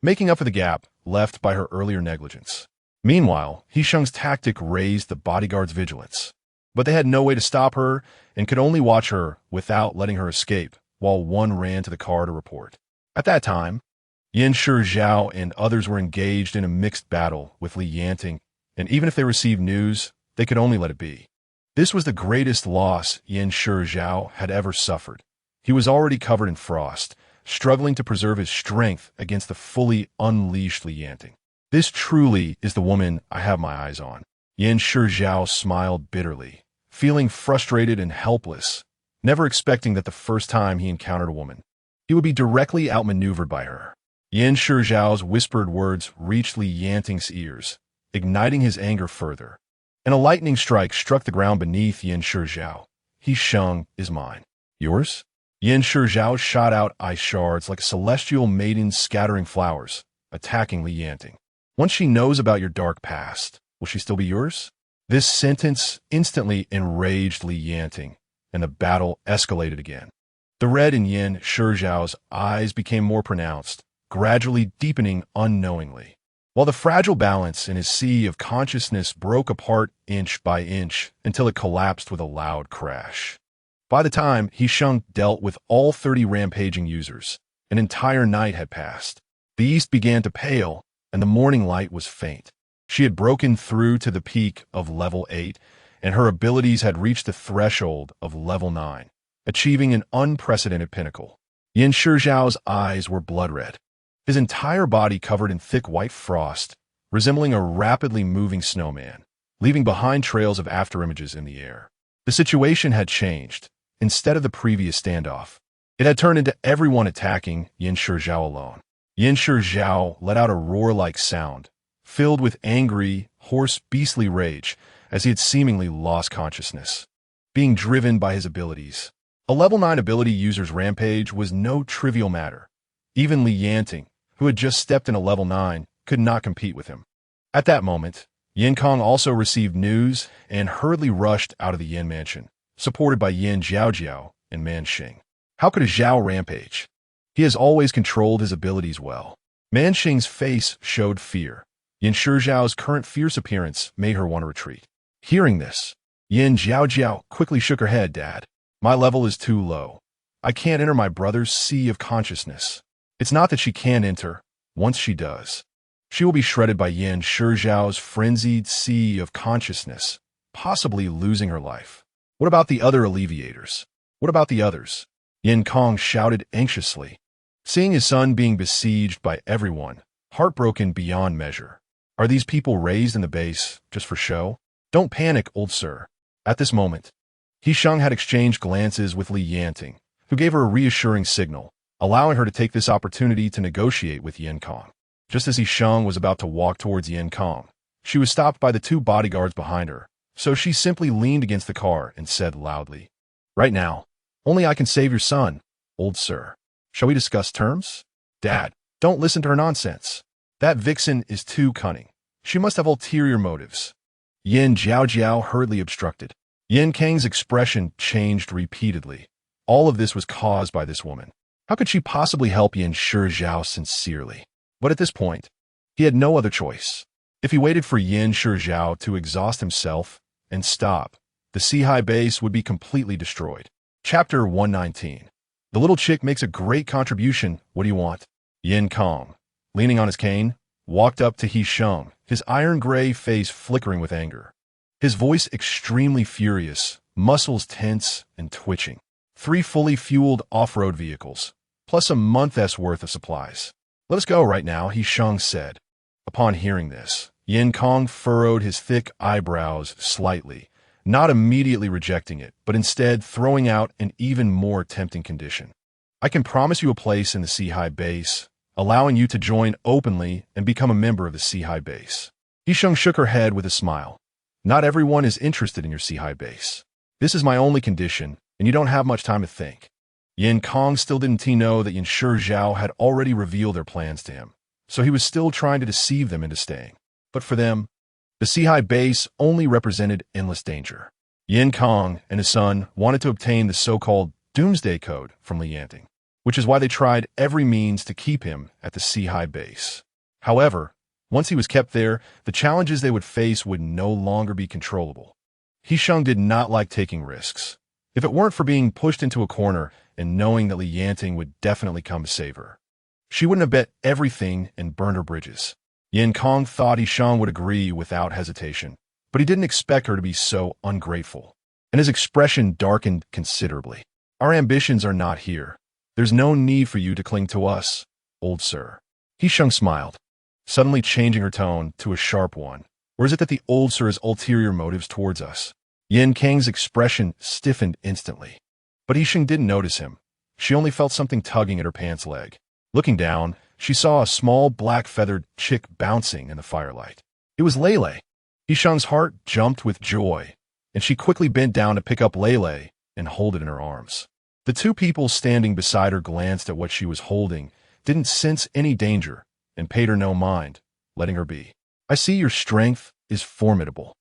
making up for the gap left by her earlier negligence. Meanwhile, He Sheng's tactic raised the bodyguard's vigilance, but they had no way to stop her and could only watch her without letting her escape, while one ran to the car to report. At that time, Yanshi Zhao and others were engaged in a mixed battle with Li Yanting, and even if they received news, they could only let it be. This was the greatest loss Yanshi Zhao had ever suffered. He was already covered in frost, struggling to preserve his strength against the fully unleashed Li Yanting. This truly is the woman I have my eyes on. Yanshi Zhao smiled bitterly, feeling frustrated and helpless, never expecting that the first time he encountered a woman, he would be directly outmaneuvered by her. Yanshi Zhao's whispered words reached Li Yanting's ears, igniting his anger further, and a lightning strike struck the ground beneath Yanshi Zhao. He Sheng is mine. Yours? Yanshi Zhao shot out ice shards like a celestial maiden scattering flowers, attacking Li Yanting. Once she knows about your dark past, will she still be yours? This sentence instantly enraged Li Yanting, and the battle escalated again. The red in Yanshi Zhao's eyes became more pronounced, gradually deepening unknowingly, while the fragile balance in his sea of consciousness broke apart inch by inch until it collapsed with a loud crash. By the time He Sheng dealt with all 30 rampaging users, an entire night had passed. The east began to pale, and the morning light was faint. She had broken through to the peak of level 8, and her abilities had reached the threshold of level 9, achieving an unprecedented pinnacle. Yanshi Zhao's eyes were blood red, his entire body covered in thick white frost, resembling a rapidly moving snowman. leaving behind trails of afterimages in the air. The situation had changed. Instead of the previous standoff, it had turned into everyone attacking Yin Shizhao alone. Yin Shizhao let out a roar-like sound, filled with angry, hoarse, beastly rage, as he had seemingly lost consciousness, being driven by his abilities. A level 9 ability user's rampage was no trivial matter. Even Li Yanting, who had just stepped in a level 9, could not compete with him. At that moment, Yin Kong also received news and hurriedly rushed out of the Yin mansion, supported by Yin Jiaojiao and Man Xing. How could a Zhao rampage? He has always controlled his abilities well. Man Xing's face showed fear. Yin Shizhao's current fierce appearance made her want to retreat. Hearing this, Yin Jiaojiao quickly shook her head. Dad, my level is too low. I can't enter my brother's sea of consciousness. It's not that she can't enter. Once she does, she will be shredded by Yin Shizhao's frenzied sea of consciousness, possibly losing her life. What about the other alleviators? What about the others? Yin Kong shouted anxiously, seeing his son being besieged by everyone, heartbroken beyond measure. Are these people raised in the base just for show? Don't panic, old sir. At this moment, He Sheng had exchanged glances with Li Yanting, who gave her a reassuring signal, allowing her to take this opportunity to negotiate with Yin Kong. Just as He Sheng was about to walk towards Yin Kong, she was stopped by the 2 bodyguards behind her, so she simply leaned against the car and said loudly, "Right now, only I can save your son, old sir. Shall we discuss terms?" "Dad, don't listen to her nonsense. That vixen is too cunning. She must have ulterior motives." Yin Jiaojiao hurriedly obstructed. Yin Kang's expression changed repeatedly. All of this was caused by this woman. How could she possibly help Yin Shizhao sincerely? But at this point, he had no other choice. If he waited for Yin Shizhao to exhaust himself and stop, the Sea base would be completely destroyed. Chapter 119. The little chick makes a great contribution. What do you want? Yin Kong, leaning on his cane, walked up to He Sheng, his iron-gray face flickering with anger. His voice extremely furious, muscles tense and twitching. 3 fully fueled off-road vehicles, plus a month's worth of supplies. "Let us go right now," He Sheng said. Upon hearing this, Yin Kong furrowed his thick eyebrows slightly, not immediately rejecting it, but instead throwing out an even more tempting condition. "I can promise you a place in the Sea base, allowing you to join openly and become a member of the Sea base." He Sheng shook her head with a smile. "Not everyone is interested in your Sea base. This is my only condition, and you don't have much time to think." Yin Kong still didn't know that Yin Shizhao had already revealed their plans to him, so he was still trying to deceive them into staying. But for them, the Sea base only represented endless danger. Yin Kong and his son wanted to obtain the so-called Doomsday Code from Li Yanting, which is why they tried every means to keep him at the Sea base. However, once he was kept there, the challenges they would face would no longer be controllable. He Sheng did not like taking risks. If it weren't for being pushed into a corner and knowing that Li Yanting would definitely come to save her, she wouldn't have bet everything and burned her bridges. Yin Kong thought He Sheng would agree without hesitation, but he didn't expect her to be so ungrateful, and his expression darkened considerably. "Our ambitions are not here. There's no need for you to cling to us, old sir." He Sheng smiled, suddenly changing her tone to a sharp one. "Or is it that the old sir has ulterior motives towards us?" Yin Kang's expression stiffened instantly, but He Sheng didn't notice him. She only felt something tugging at her pants leg. Looking down, she saw a small black-feathered chick bouncing in the firelight. It was Lele. He Sheng's heart jumped with joy, and she quickly bent down to pick up Lele and hold it in her arms. The 2 people standing beside her glanced at what she was holding, didn't sense any danger, and paid her no mind, letting her be. "I see your strength is formidable."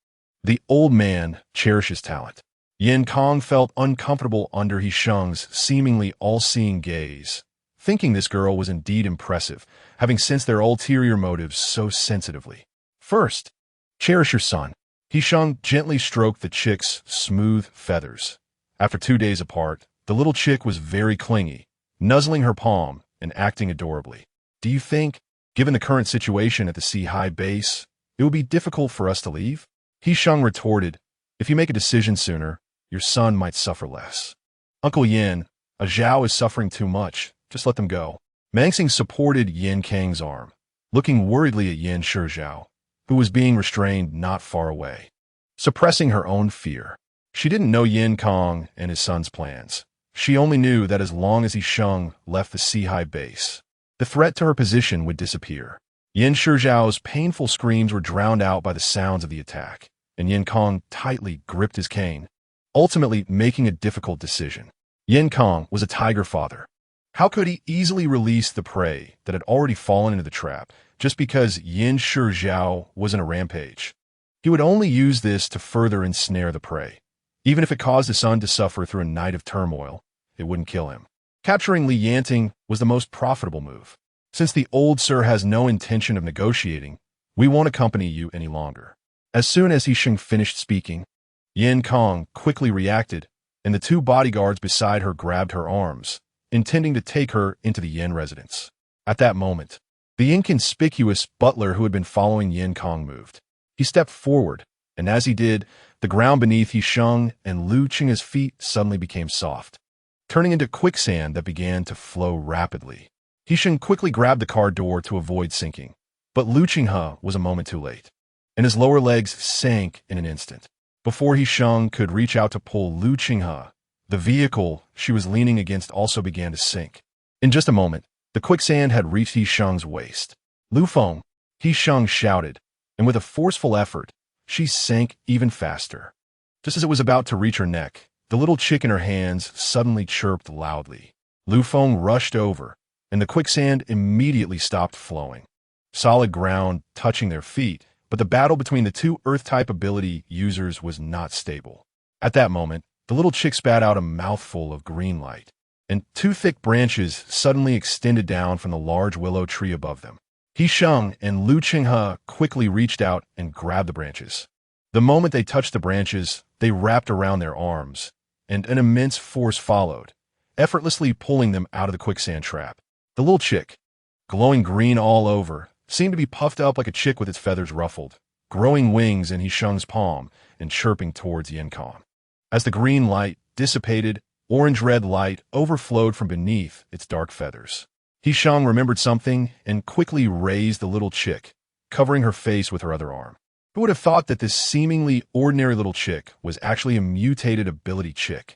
The old man cherishes talent. Yin Kong felt uncomfortable under He Sheng's seemingly all-seeing gaze, thinking this girl was indeed impressive, having sensed their ulterior motives so sensitively. "First, cherish your son." He Sheng gently stroked the chick's smooth feathers. After 2 days apart, the little chick was very clingy, nuzzling her palm and acting adorably. "Do you think, given the current situation at the Sea base, it would be difficult for us to leave?" He Sheng retorted, "If you make a decision sooner, your son might suffer less." "Uncle Yin, a Zhao is suffering too much. Just let them go." Mangsing supported Yin Kang's arm, looking worriedly at Yin Shizhao, who was being restrained not far away. suppressing her own fear. She didn't know Yanting and his son's plans. She only knew that as long as He Sheng left the Sea base, the threat to her position would disappear. Yan Shizhao's painful screams were drowned out by the sounds of the attack, and Yanting tightly gripped his cane, ultimately making a difficult decision. Yanting was a tiger father. How could he easily release the prey that had already fallen into the trap just because Yan Shizhao was in a rampage? He would only use this to further ensnare the prey. Even if it caused his son to suffer through a night of turmoil, it wouldn't kill him. Capturing Li Yanting was the most profitable move. Since the old sir has no intention of negotiating, we won't accompany you any longer. As soon as He Sheng finished speaking, Yanting quickly reacted, and the two bodyguards beside her grabbed her arms, intending to take her into the Yan residence. At that moment, the inconspicuous butler who had been following Yanting moved. He stepped forward, and as he did, the ground beneath He Sheng and Lu Qing's feet suddenly became soft, turning into quicksand that began to flow rapidly. He Sheng quickly grabbed the car door to avoid sinking, but Lu Qinghe was a moment too late, and his lower legs sank in an instant. Before He Sheng could reach out to pull Lu Qinghe, the vehicle she was leaning against also began to sink. In just a moment, the quicksand had reached He Sheng's waist. "Lu Feng," He Sheng shouted, and with a forceful effort, she sank even faster. Just as it was about to reach her neck, the little chick in her hands suddenly chirped loudly. Lu Feng rushed over, and the quicksand immediately stopped flowing. Solid ground touching their feet, but the battle between the two Earth-type ability users was not stable. At that moment, the little chick spat out a mouthful of green light, and two thick branches suddenly extended down from the large willow tree above them. He Sheng and Lu Qinghe quickly reached out and grabbed the branches. The moment they touched the branches, they wrapped around their arms, and an immense force followed, effortlessly pulling them out of the quicksand trap. The little chick, glowing green all over, seemed to be puffed up like a chick with its feathers ruffled, growing wings in He Sheng's palm and chirping towards Yanting. As the green light dissipated, orange-red light overflowed from beneath its dark feathers. He Sheng remembered something and quickly raised the little chick, covering her face with her other arm. Who would have thought that this seemingly ordinary little chick was actually a mutated ability chick?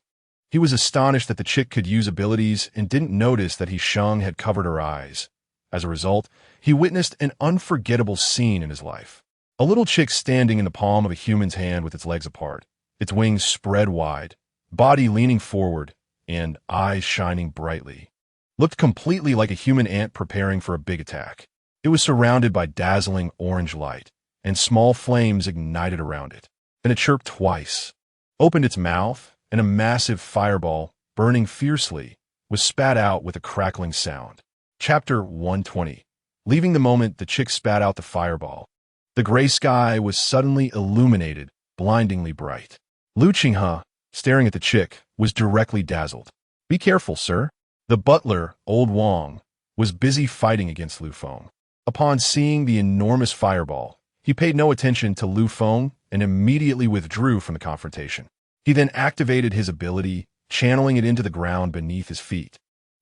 He was astonished that the chick could use abilities and didn't notice that He Sheng had covered her eyes. As a result, he witnessed an unforgettable scene in his life. A little chick standing in the palm of a human's hand with its legs apart, its wings spread wide, body leaning forward, and eyes shining brightly. Looked completely like a human ant preparing for a big attack. It was surrounded by dazzling orange light, and small flames ignited around it. Then it chirped twice, opened its mouth, and a massive fireball, burning fiercely, was spat out with a crackling sound. Chapter 120. Leaving the moment the chick spat out the fireball, the gray sky was suddenly illuminated, blindingly bright. Lu Qinghe, staring at the chick, was directly dazzled. "Be careful, sir." The butler, Old Wang, was busy fighting against Lu Feng. Upon seeing the enormous fireball, he paid no attention to Lu Feng and immediately withdrew from the confrontation. He then activated his ability, channeling it into the ground beneath his feet,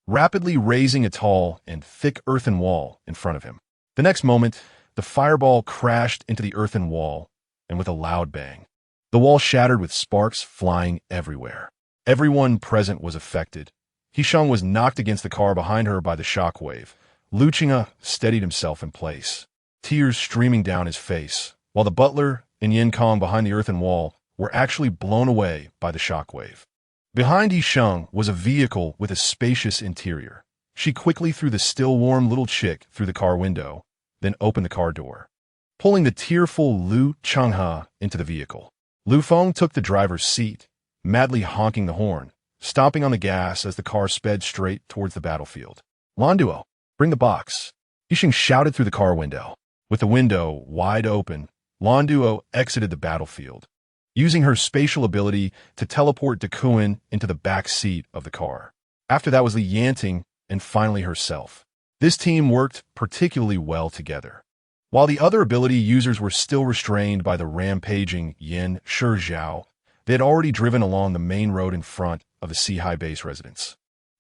rapidly raising a tall and thick earthen wall in front of him. The next moment, the fireball crashed into the earthen wall, and with a loud bang, the wall shattered with sparks flying everywhere. Everyone present was affected. He Sheng was knocked against the car behind her by the shockwave. Lu Qinghe steadied himself in place, tears streaming down his face, while the butler and Yanting behind the earthen wall were actually blown away by the shockwave. Behind He Sheng was a vehicle with a spacious interior. She quickly threw the still warm little chick through the car window, then opened the car door, pulling the tearful Lu Qinghe into the vehicle. Lu Feng took the driver's seat, madly honking the horn, stomping on the gas as the car sped straight towards the battlefield. "Landuo, bring the box." He Sheng shouted through the car window. With the window wide open, Landuo exited the battlefield, using her spatial ability to teleport Duan into the back seat of the car. After that was Li Yanting and finally herself. This team worked particularly well together. While the other ability users were still restrained by the rampaging Yan Shizhao, they had already driven along the main road in front of the Sea base residence.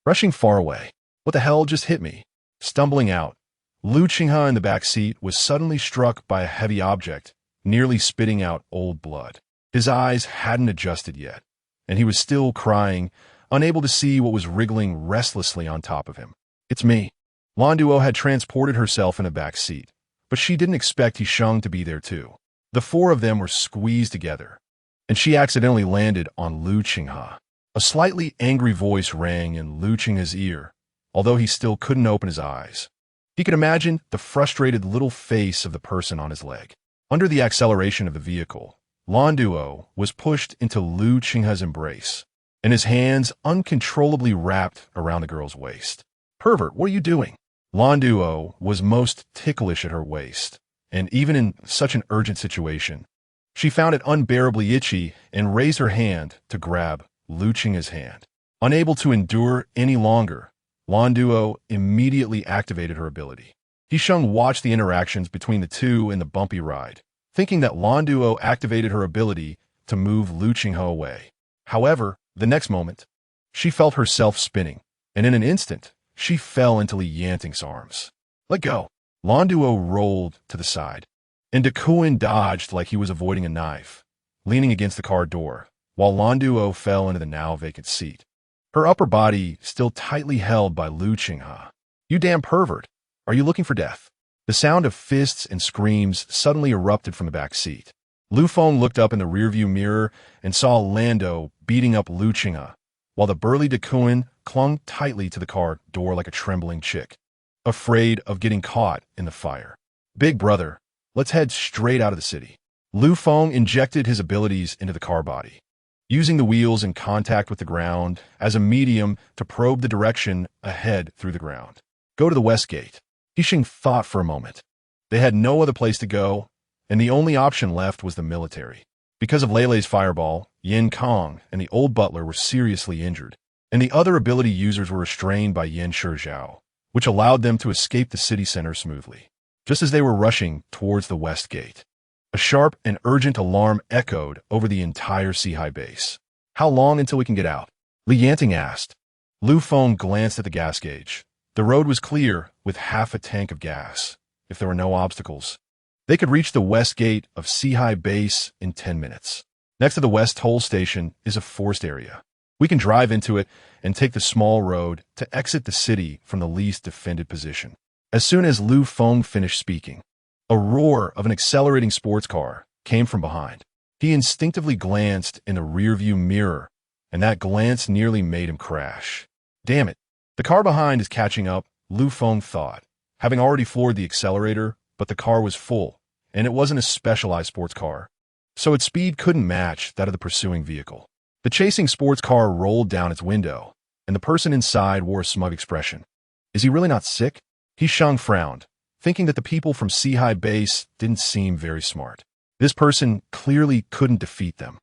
Rushing far away. "What the hell just hit me?" Stumbling out, Lu Qinghe in the back seat was suddenly struck by a heavy object, nearly spitting out old blood. His eyes hadn't adjusted yet, and he was still crying, unable to see what was wriggling restlessly on top of him. "It's me." Landuo had transported herself in a back seat, but she didn't expect He Sheng to be there too. The four of them were squeezed together, and she accidentally landed on Lu Qinghe. A slightly angry voice rang in Lu Qinghe's ear, although he still couldn't open his eyes. He could imagine the frustrated little face of the person on his leg. Under the acceleration of the vehicle, Landuo was pushed into Lu Qinghe's embrace, and his hands uncontrollably wrapped around the girl's waist. "Pervert, what are you doing?" Landuo was most ticklish at her waist, and even in such an urgent situation, she found it unbearably itchy and raised her hand to grab Lu Qinghe's hand. Unable to endure any longer, Landuo immediately activated her ability. He Sheng watched the interactions between the two in the bumpy ride, thinking that Landuo activated her ability to move Lu Qinghe away. However, the next moment, she felt herself spinning, and in an instant, she fell into Li Yanting's arms. "Let go." Landuo rolled to the side, and Duan dodged like he was avoiding a knife, leaning against the car door, while Landuo fell into the now vacant seat, her upper body still tightly held by Lu Qinghe. "You damn pervert! Are you looking for death?" The sound of fists and screams suddenly erupted from the back seat. Lu Feng looked up in the rearview mirror and saw Lando beating up Lu Qinghe, while the burly Duan clung tightly to the car door like a trembling chick, afraid of getting caught in the fire. "Big brother, let's head straight out of the city." Lu Feng injected his abilities into the car body, using the wheels in contact with the ground as a medium to probe the direction ahead through the ground. "Go to the west gate." He Sheng thought for a moment. They had no other place to go, and the only option left was the military. Because of Leilei's fireball, Yin Kong and the old butler were seriously injured, and the other ability users were restrained by Yin Shizhao, which allowed them to escape the city center smoothly. Just as they were rushing towards the west gate, a sharp and urgent alarm echoed over the entire Seahai base. "How long until we can get out?" Li Yanting asked. Lu Feng glanced at the gas gauge. The road was clear with half a tank of gas. If there were no obstacles, they could reach the west gate of Seahai base in 10 minutes. Next to the west toll station is a forest area. We can drive into it and take the small road to exit the city from the least defended position. As soon as Lu Feng finished speaking, a roar of an accelerating sports car came from behind. He instinctively glanced in the rearview mirror, and that glance nearly made him crash. "Damn it. The car behind is catching up," Lu Feng thought, having already floored the accelerator, but the car was full, and it wasn't a specialized sports car, so its speed couldn't match that of the pursuing vehicle. The chasing sports car rolled down its window, and the person inside wore a smug expression. "Is he really not sick?" He Sheng frowned, thinking that the people from Seahai base didn't seem very smart. This person clearly couldn't defeat them.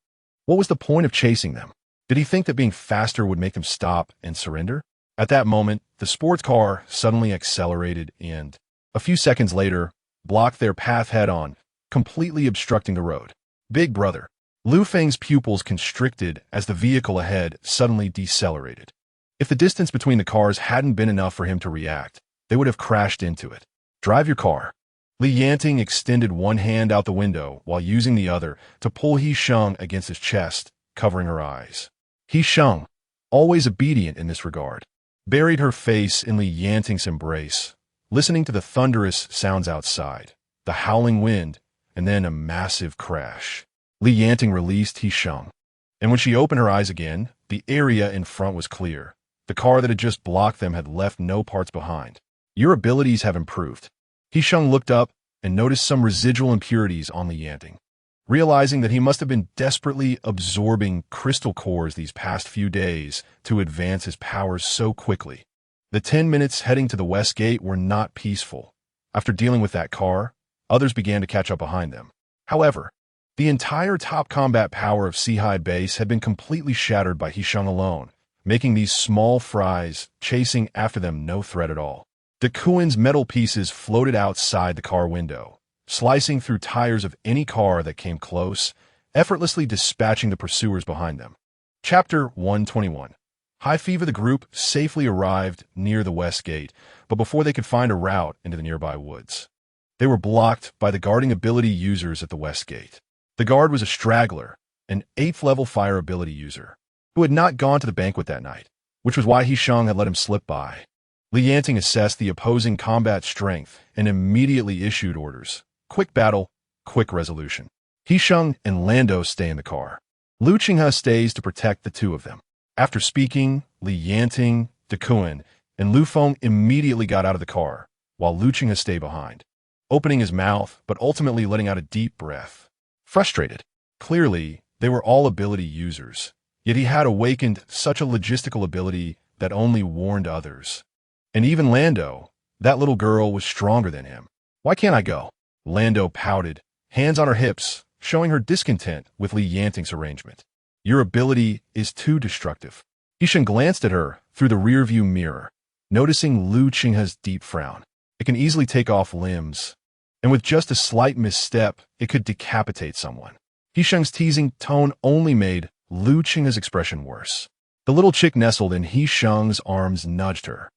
What was the point of chasing them? Did he think that being faster would make them stop and surrender? At that moment, the sports car suddenly accelerated and, a few seconds later, blocked their path head-on, completely obstructing the road. "Big brother." Lu Feng's pupils constricted as the vehicle ahead suddenly decelerated. If the distance between the cars hadn't been enough for him to react, they would have crashed into it. "Drive your car." Li Yanting extended one hand out the window while using the other to pull He Sheng against his chest, covering her eyes. He Sheng, always obedient in this regard, buried her face in Li Yanting's embrace, listening to the thunderous sounds outside, the howling wind, and then a massive crash. Li Yanting released He Sheng, and when she opened her eyes again, the area in front was clear. The car that had just blocked them had left no parts behind. "Your abilities have improved." He Sheng looked up and noticed some residual impurities on Li Yanting. Realizing that he must have been desperately absorbing crystal cores these past few days to advance his powers so quickly. The 10 minutes heading to the west gate were not peaceful. After dealing with that car, others began to catch up behind them. However, the entire top combat power of Seahai base had been completely shattered by He Sheng alone, making these small fries chasing after them no threat at all. Duan's metal pieces floated outside the car window, slicing through tires of any car that came close, effortlessly dispatching the pursuers behind them. Chapter 121. High Fever. The group safely arrived near the west gate, but before they could find a route into the nearby woods, they were blocked by the guarding ability users at the west gate. The guard was a straggler, an 8th level fire ability user, who had not gone to the banquet that night, which was why He Sheng had let him slip by. Yanting assessed the opposing combat strength and immediately issued orders. Quick battle, quick resolution. He Sheng and Lando stay in the car. Changed stays to protect the two of them. After speaking, Yanting, Duan, and Lu Feng immediately got out of the car, while Changed stayed behind, opening his mouth but ultimately letting out a deep breath. Frustrated. Clearly, they were all ability users, yet he had awakened such a logistical ability that only warned others. And even Lando, that little girl, was stronger than him. Why can't I go? Lando pouted, hands on her hips, showing her discontent with Yanting's arrangement. Your ability is too destructive. He Sheng glanced at her through the rearview mirror, noticing Changed's deep frown. It can easily take off limbs, and with just a slight misstep, it could decapitate someone. He Sheng's teasing tone only made Changed's expression worse. The little chick nestled in He Sheng's arms nudged her,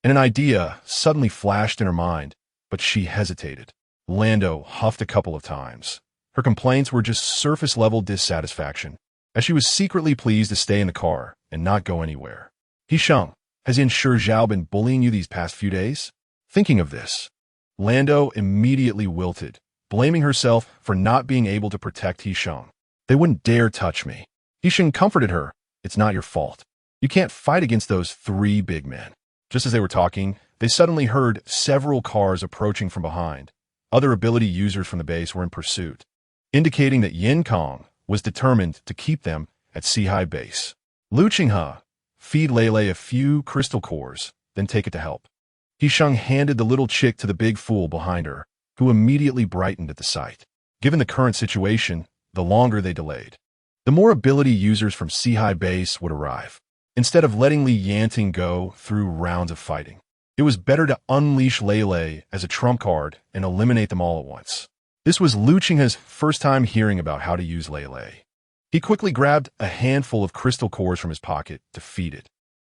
and an idea suddenly flashed in her mind, but she hesitated. Lando huffed a couple of times. Her complaints were just surface-level dissatisfaction, as she was secretly pleased to stay in the car and not go anywhere. He Sheng, has Yan Zhao been bullying you these past few days? Thinking of this, Lando immediately wilted, blaming herself for not being able to protect He Sheng. They wouldn't dare touch me. He Sheng comforted her. It's not your fault. You can't fight against those 3 big men. Just as they were talking, they suddenly heard several cars approaching from behind. Other ability users from the base were in pursuit, indicating that Yanting was determined to keep them at Zhai base. Changed, feed Lele a few crystal cores, then take it to help. He Sheng handed the little chick to the big fool behind her, who immediately brightened at the sight. Given the current situation, the longer they delayed, the more ability users from Zhai base would arrive. Instead of letting Yanting go through rounds of fighting, it was better to unleash Lele as a trump card and eliminate them all at once. This was Changed's first time hearing about how to use Lele. He quickly grabbed a handful of crystal cores from his pocket to feed it,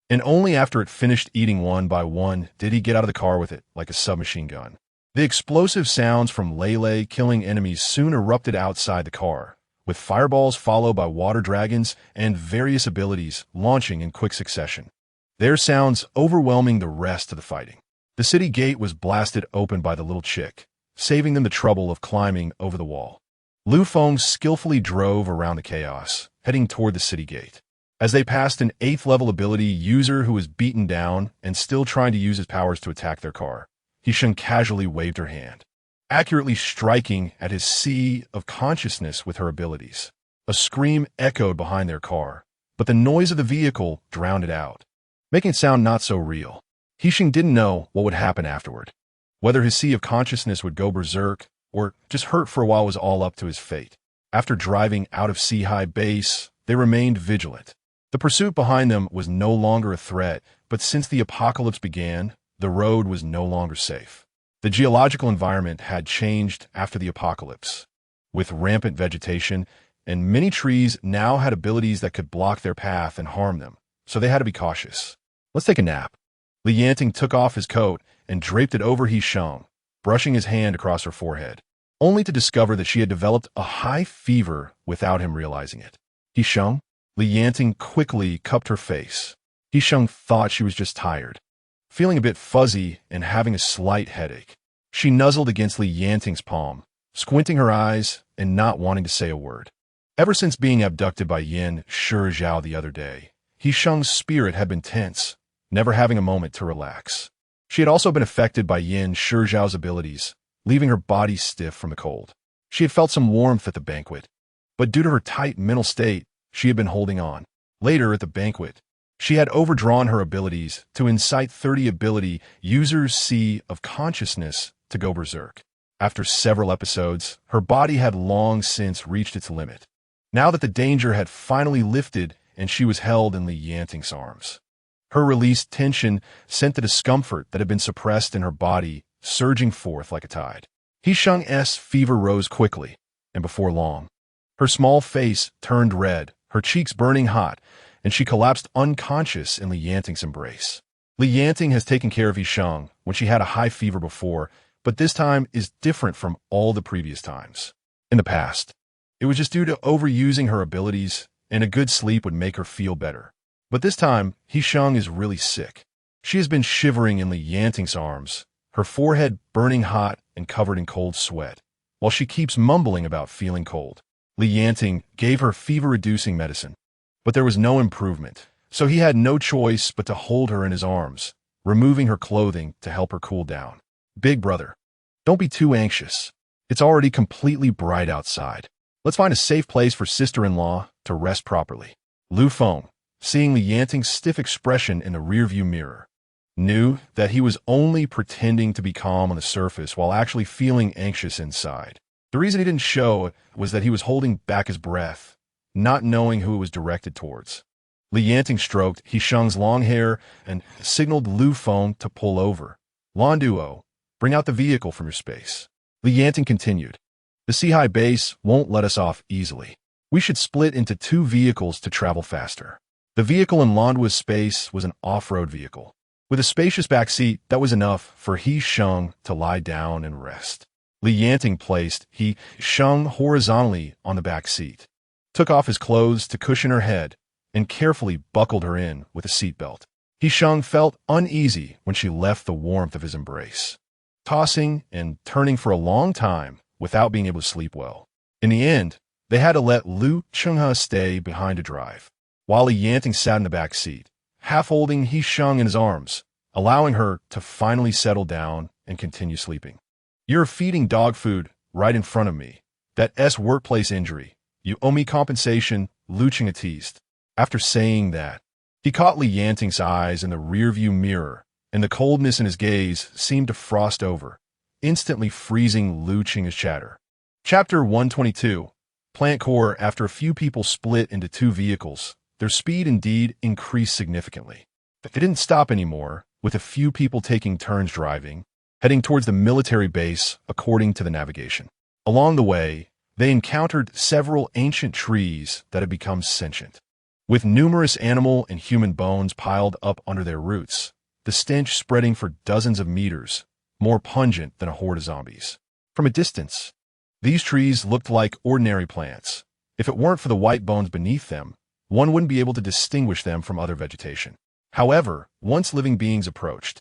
and only after it finished eating one by one did he get out of the car with it like a submachine gun. The explosive sounds from Lele killing enemies soon erupted outside the car, with fireballs followed by water dragons and various abilities launching in quick succession, their sounds overwhelming the rest of the fighting. The city gate was blasted open by the little chick, saving them the trouble of climbing over the wall. Lu Feng skillfully drove around the chaos, heading toward the city gate. As they passed an 8th level ability user who was beaten down and still trying to use his powers to attack their car, He Sheng casually waved her hand, accurately striking at his sea of consciousness with her abilities. A scream echoed behind their car, but the noise of the vehicle drowned it out, making it sound not so real. He Sheng didn't know what would happen afterward. Whether his sea of consciousness would go berserk or just hurt for a while was all up to his fate. After driving out of Zhai base, they remained vigilant. The pursuit behind them was no longer a threat, but since the apocalypse began, the road was no longer safe. The geological environment had changed after the apocalypse, with rampant vegetation, and many trees now had abilities that could block their path and harm them, so they had to be cautious. Let's take a nap. Yanting took off his coat and draped it over He Sheng, brushing his hand across her forehead, only to discover that she had developed a high fever without him realizing it. He Sheng? Yanting quickly cupped her face. He Sheng thought she was just tired, feeling a bit fuzzy and having a slight headache. She nuzzled against Yanting's palm, squinting her eyes and not wanting to say a word. Ever since being abducted by Yan Zhao the other day, He Sheng's spirit had been tense, never having a moment to relax. She had also been affected by Yan Zhao's abilities, leaving her body stiff from the cold. She had felt some warmth at the banquet, but due to her tight mental state, she had been holding on. Later at the banquet, she had overdrawn her abilities to incite 30 ability users' sea of consciousness to go berserk. After several episodes, her body had long since reached its limit. Now that the danger had finally lifted and she was held in Yanting's arms, her released tension sent the discomfort that had been suppressed in her body surging forth like a tide. He Sheng's fever rose quickly, and before long, her small face turned red, her cheeks burning hot, and she collapsed unconscious in Yanting's embrace. Yanting has taken care of He Sheng when she had a high fever before, but this time is different from all the previous times. In the past, It was just due to overusing her abilities, and a good sleep would make her feel better. But this time, He Sheng is really sick. She has been shivering in Yanting's arms, her forehead burning hot and covered in cold sweat, while she keeps mumbling about feeling cold. Yanting gave her fever-reducing medicine, but there was no improvement, so he had no choice but to hold her in his arms, removing her clothing to help her cool down. Big brother, don't be too anxious. It's already completely bright outside. Let's find a safe place for sister-in-law to rest properly. Lu Feng, seeing Yanting's stiff expression in the rearview mirror, knew that he was only pretending to be calm on the surface while actually feeling anxious inside. The reason he didn't show was that he was holding back his breath, not knowing who it was directed towards. Yanting stroked He Sheng's long hair and signaled Lu Feng to pull over. Duo, bring out the vehicle from your space. Yanting continued. The Seahai base won't let us off easily. We should split into 2 vehicles to travel faster. The vehicle in Duan's space was an off-road vehicle. With a spacious back seat that was enough for He Sheng to lie down and rest. Yanting placed He Sheng horizontally on the back seat, took off his clothes to cushion her head, and carefully buckled her in with a seatbelt. He Sheng felt uneasy when she left the warmth of his embrace, tossing and turning for a long time without being able to sleep well. In the end, they had to let Lu Chenghe stay behind to drive, while Yanting sat in the back seat, half holding He Sheng in his arms, allowing her to finally settle down and continue sleeping. You're feeding dog food right in front of me. That workplace injury. You owe me compensation, Lu Chenghe teased. After saying that, he caught Yanting's eyes in the rearview mirror, and the coldness in his gaze seemed to frost over, instantly freezing Lu Chenghe's chatter. Chapter 122. Plant core. After a few people split into 2 vehicles, their speed indeed increased significantly. They didn't stop anymore, with a few people taking turns driving, heading towards the military base according to the navigation. Along the way, they encountered several ancient trees that had become sentient. With numerous animal and human bones piled up under their roots, the stench spreading for dozens of meters, more pungent than a horde of zombies. From a distance, these trees looked like ordinary plants. If it weren't for the white bones beneath them, one wouldn't be able to distinguish them from other vegetation. However, once living beings approached,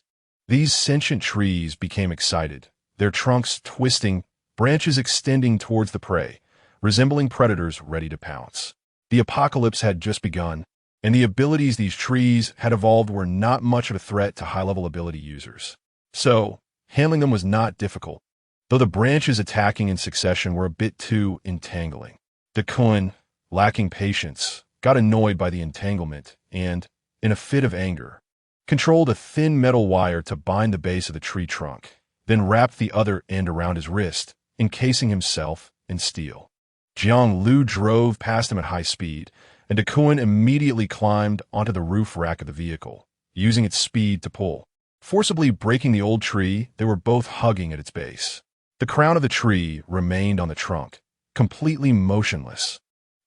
these sentient trees became excited, their trunks twisting, branches extending towards the prey, resembling predators ready to pounce. The apocalypse had just begun, and the abilities these trees had evolved were not much of a threat to high-level ability users. So, handling them was not difficult, though the branches attacking in succession were a bit too entangling. Duan, lacking patience, got annoyed by the entanglement and, in a fit of anger, controlled a thin metal wire to bind the base of the tree trunk, then wrapped the other end around his wrist, encasing himself in steel. Jiang Lu drove past him at high speed, and Duan immediately climbed onto the roof rack of the vehicle, using its speed to pull. Forcibly breaking the old tree, they were both hugging at its base. The crown of the tree remained on the trunk, completely motionless,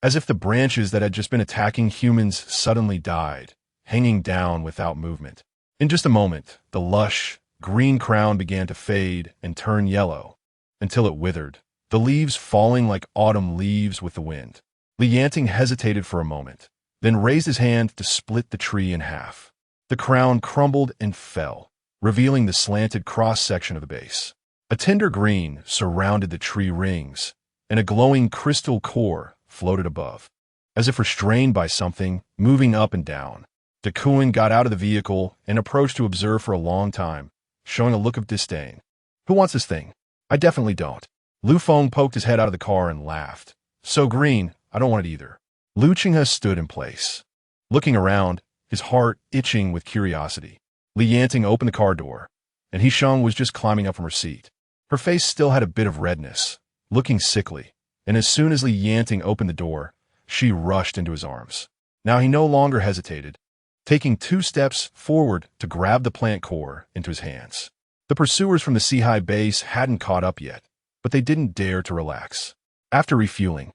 as if the branches that had just been attacking humans suddenly died, hanging down without movement. In just a moment, the lush, green crown began to fade and turn yellow, until it withered, the leaves falling like autumn leaves with the wind. Yanting hesitated for a moment, then raised his hand to split the tree in half. The crown crumbled and fell, revealing the slanted cross-section of the base. A tender green surrounded the tree rings, and a glowing crystal core floated above, as if restrained by something moving up and down. Duan got out of the vehicle and approached to observe for a long time, showing a look of disdain. Who wants this thing? I definitely don't. Lu Feng poked his head out of the car and laughed. So green, I don't want it either. Lu Chenghe stood in place, looking around, his heart itching with curiosity. Yanting opened the car door, and He Sheng was just climbing up from her seat. Her face still had a bit of redness, looking sickly, and as soon as Yanting opened the door, she rushed into his arms. Now he no longer hesitated, taking 2 steps forward to grab the plant core into his hands. The pursuers from the Seahai base hadn't caught up yet, but they didn't dare to relax. After refueling,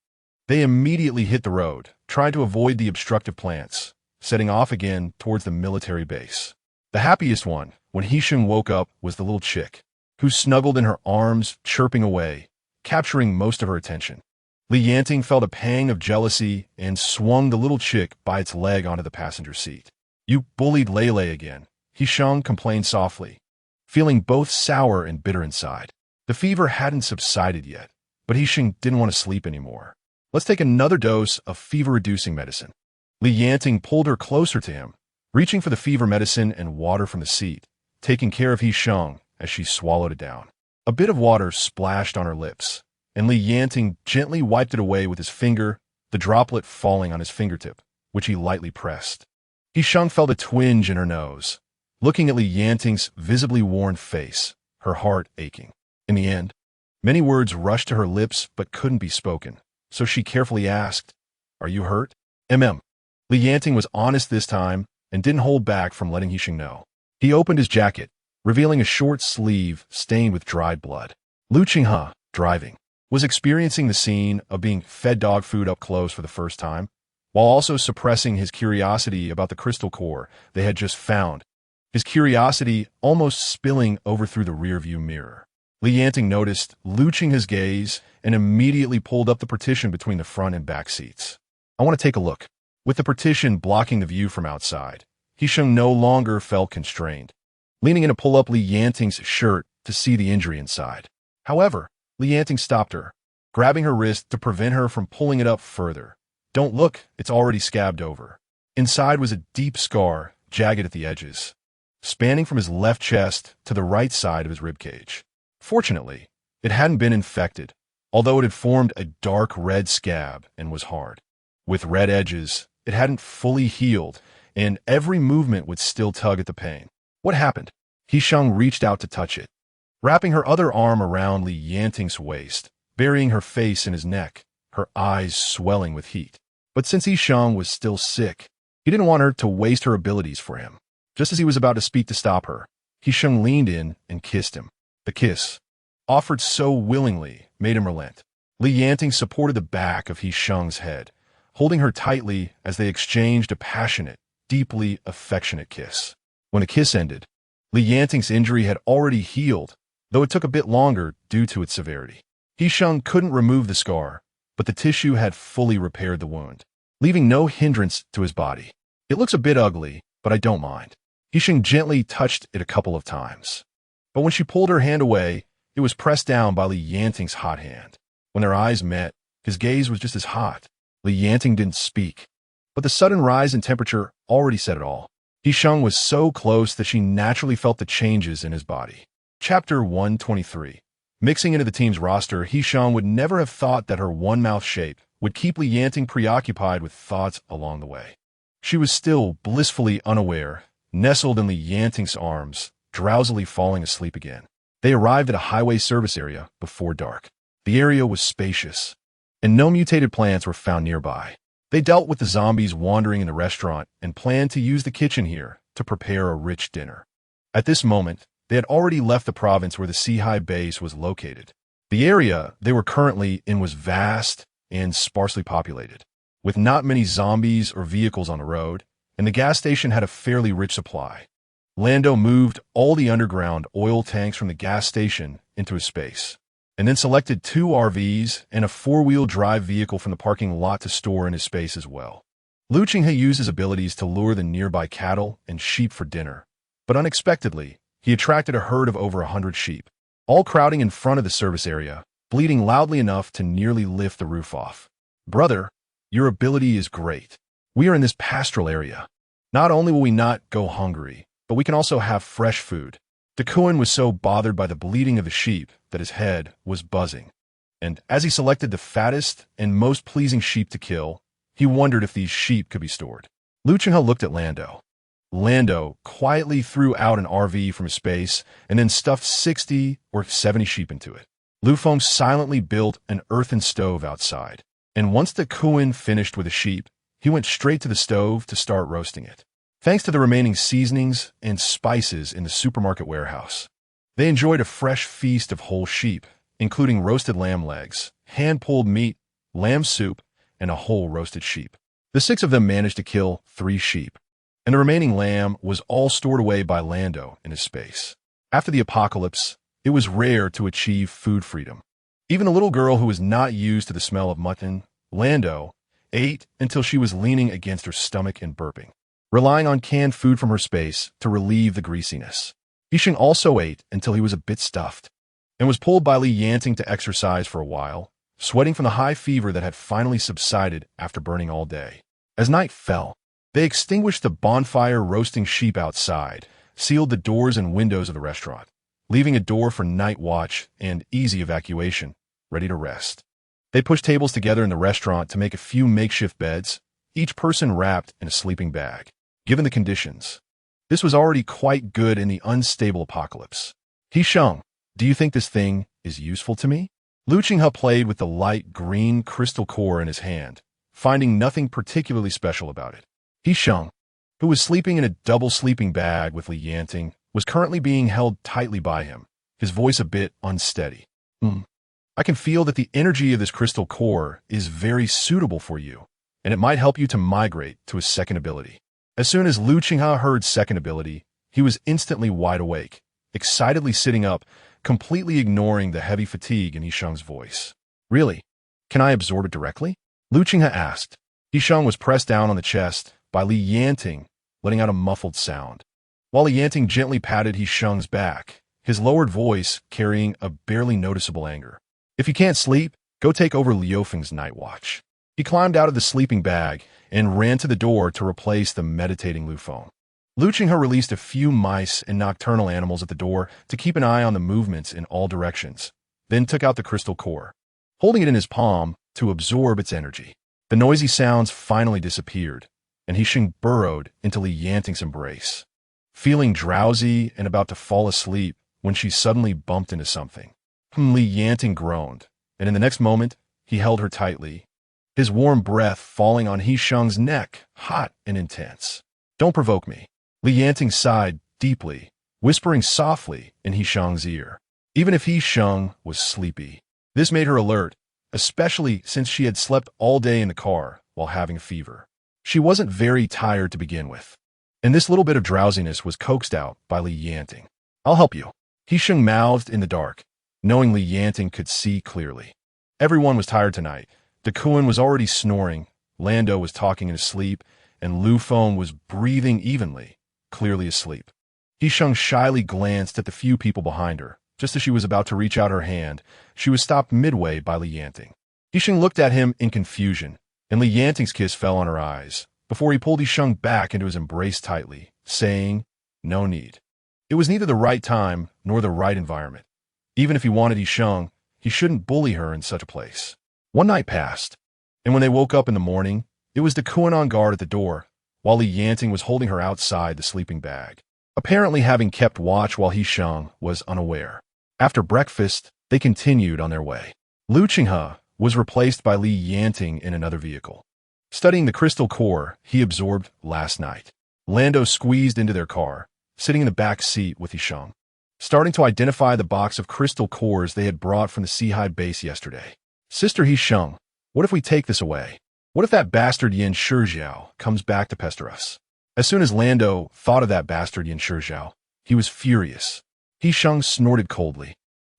they immediately hit the road, trying to avoid the obstructive plants, setting off again towards the military base. The happiest one, when He Sheng woke up, was the little chick, who snuggled in her arms, chirping away, capturing most of her attention. Li Yanting felt a pang of jealousy and swung the little chick by its leg onto the passenger seat. "You bullied Lele again," He Sheng complained softly, feeling both sour and bitter inside. The fever hadn't subsided yet, but He Sheng didn't want to sleep anymore. "Let's take another dose of fever-reducing medicine." Li Yanting pulled her closer to him, reaching for the fever medicine and water from the seat, taking care of He Sheng as she swallowed it down. A bit of water splashed on her lips, and Li Yanting gently wiped it away with his finger, the droplet falling on his fingertip, which he lightly pressed. He Sheng felt a twinge in her nose, looking at Li Yanting's visibly worn face, her heart aching. In the end, many words rushed to her lips but couldn't be spoken, so she carefully asked, "Are you hurt?" Li Yanting was honest this time and didn't hold back from letting He Sheng know. He opened his jacket, revealing a short sleeve stained with dried blood. Lu Qinghe, driving, was experiencing the scene of being fed dog food up close for the first time, while also suppressing his curiosity about the crystal core they had just found, his curiosity almost spilling over through the rearview mirror. Li Yanting noticed Lu Qinghe's gaze and immediately pulled up the partition between the front and back seats. "I want to take a look." With the partition blocking the view from outside, He Sheng no longer felt constrained, leaning in to pull up Li Yanting's shirt to see the injury inside. However, Li Yanting stopped her, grabbing her wrist to prevent her from pulling it up further. "Don't look, it's already scabbed over." Inside was a deep scar, jagged at the edges, spanning from his left chest to the right side of his ribcage. Fortunately, it hadn't been infected, although it had formed a dark red scab and was hard. With red edges, it hadn't fully healed, and every movement would still tug at the pain. "What happened?" He Sheng reached out to touch it, wrapping her other arm around Li Yanting's waist, burying her face in his neck, her eyes swelling with heat. But since He Sheng was still sick, he didn't want her to waste her abilities for him. Just as he was about to speak to stop her, He Sheng leaned in and kissed him. The kiss, offered so willingly, made him relent. Li Yanting supported the back of He Sheng's head, holding her tightly as they exchanged a passionate, deeply affectionate kiss. When the kiss ended, Li Yanting's injury had already healed, though it took a bit longer due to its severity. He Sheng couldn't remove the scar, but the tissue had fully repaired the wound, leaving no hindrance to his body. "It looks a bit ugly, but I don't mind." He Sheng gently touched it a couple of times. But when she pulled her hand away, it was pressed down by Li Yanting's hot hand. When their eyes met, his gaze was just as hot. Li Yanting didn't speak, but the sudden rise in temperature already said it all. He Sheng was so close that she naturally felt the changes in his body. Chapter 123. Mixing into the team's roster, He Sheng would never have thought that her one-mouth shape would keep Li Yanting preoccupied with thoughts along the way. She was still blissfully unaware, nestled in Li Yanting's arms, drowsily falling asleep again. They arrived at a highway service area before dark. The area was spacious, and no mutated plants were found nearby. They dealt with the zombies wandering in the restaurant and planned to use the kitchen here to prepare a rich dinner. At this moment, they had already left the province where the Seahai base was located. The area they were currently in was vast and sparsely populated, with not many zombies or vehicles on the road, and the gas station had a fairly rich supply. Lando moved all the underground oil tanks from the gas station into his space, and then selected 2 RVs and a 4-wheel drive vehicle from the parking lot to store in his space as well. Lu Qinghe used his abilities to lure the nearby cattle and sheep for dinner, but unexpectedly, he attracted a herd of over 100 sheep, all crowding in front of the service area, bleating loudly enough to nearly lift the roof off. "Brother, your ability is great. We are in this pastoral area. Not only will we not go hungry, but we can also have fresh food." Duan was so bothered by the bleating of the sheep that his head was buzzing, and as he selected the fattest and most pleasing sheep to kill, he wondered if these sheep could be stored. Lu Qinghe looked at Lando. Lando quietly threw out an RV from his space and then stuffed 60 or 70 sheep into it. Lu Feng silently built an earthen stove outside, and once Duan finished with the sheep, he went straight to the stove to start roasting it. Thanks to the remaining seasonings and spices in the supermarket warehouse, they enjoyed a fresh feast of whole sheep, including roasted lamb legs, hand-pulled meat, lamb soup, and a whole roasted sheep. The 6 of them managed to kill 3 sheep, and the remaining lamb was all stored away by Lando in his space. After the apocalypse, it was rare to achieve food freedom. Even the little girl who was not used to the smell of mutton, Lando, ate until she was leaning against her stomach and burping, relying on canned food from her space to relieve the greasiness. He Sheng also ate until he was a bit stuffed, and was pulled by Li Yanting to exercise for a while, sweating from the high fever that had finally subsided after burning all day. As night fell, they extinguished the bonfire roasting sheep outside, sealed the doors and windows of the restaurant, leaving a door for night watch and easy evacuation, ready to rest. They pushed tables together in the restaurant to make a few makeshift beds, each person wrapped in a sleeping bag. Given the conditions, this was already quite good in the unstable apocalypse. He Sheng, do you think this thing is useful to me? Lu Qinghe played with the light green crystal core in his hand, finding nothing particularly special about it. He Sheng, who was sleeping in a double sleeping bag with Li Yanting, was currently being held tightly by him, his voice a bit unsteady. I can feel that the energy of this crystal core is very suitable for you, and it might help you to migrate to a second ability. As soon as Lu Qinghe heard second ability, he was instantly wide awake, excitedly sitting up, completely ignoring the heavy fatigue in He Sheng's voice. Really? Can I absorb it directly? Lu Qinghe asked. He Sheng was pressed down on the chest by Li Yanting, letting out a muffled sound. While Li Yanting gently patted He Sheng's back, his lowered voice carrying a barely noticeable anger. If you can't sleep, go take over Liu Feng's night watch. He climbed out of the sleeping bag and ran to the door to replace the meditating Lu Feng. Lu Qinghe released a few mice and nocturnal animals at the door to keep an eye on the movements in all directions, then took out the crystal core, holding it in his palm to absorb its energy. The noisy sounds finally disappeared, and He Sheng burrowed into Li Yanting's embrace, feeling drowsy and about to fall asleep when she suddenly bumped into something. Li Yanting groaned, and in the next moment, he held her tightly, his warm breath falling on He Sheng's neck, hot and intense. Don't provoke me. Li Yanting sighed deeply, whispering softly in He Sheng's ear. Even if He Sheng was sleepy, this made her alert, especially since she had slept all day in the car while having a fever. She wasn't very tired to begin with, and this little bit of drowsiness was coaxed out by Li Yanting. I'll help you. He Sheng mouthed in the dark, knowing Li Yanting could see clearly. Everyone was tired tonight. Duan was already snoring, Lando was talking in his sleep, and Lu Feng was breathing evenly, clearly asleep. He Sheng shyly glanced at the few people behind her. Just as she was about to reach out her hand, she was stopped midway by Li Yanting. He Sheng looked at him in confusion, and Li Yanting's kiss fell on her eyes, before he pulled He Sheng back into his embrace tightly, saying, "No need." It was neither the right time nor the right environment. Even if he wanted He Sheng, he shouldn't bully her in such a place. One night passed, and when they woke up in the morning, it was Duan on guard at the door, while Li Yanting was holding her outside the sleeping bag, apparently having kept watch while He Sheng was unaware. After breakfast, they continued on their way. Lu Qinghe was replaced by Li Yanting in another vehicle, studying the crystal core he absorbed last night. Lando squeezed into their car, sitting in the back seat with He Sheng, starting to identify the box of crystal cores they had brought from the Seahide base yesterday. Sister He Sheng, what if we take this away? What if that bastard Yin Shijiao comes back to pester us? As soon as Lando thought of that bastard Yin Shijiao, he was furious. He Sheng snorted coldly.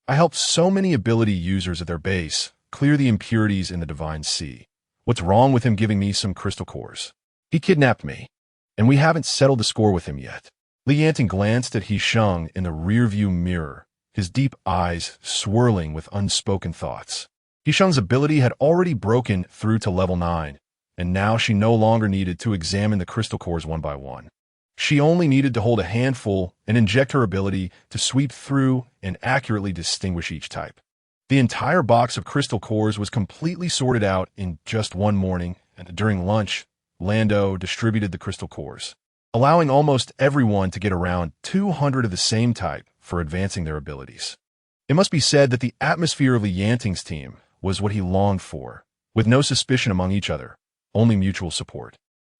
I helped so many ability users at their base clear the impurities in the Divine Sea. What's wrong with him giving me some crystal cores? He kidnapped me, and we haven't settled the score with him yet. Li Yanting glanced at He Sheng in the rearview mirror, his deep eyes swirling with unspoken thoughts. He Sheng's ability had already broken through to level 9, and now she no longer needed to examine the crystal cores one by one. She only needed to hold a handful and inject her ability to sweep through and accurately distinguish each type. The entire box of crystal cores was completely sorted out in just one morning, and during lunch, Lando distributed the crystal cores, allowing almost everyone to get around 200 of the same type for advancing their abilities. It must be said that the atmosphere of Li Yanting's team was what he longed for, with no suspicion among each other, only mutual support.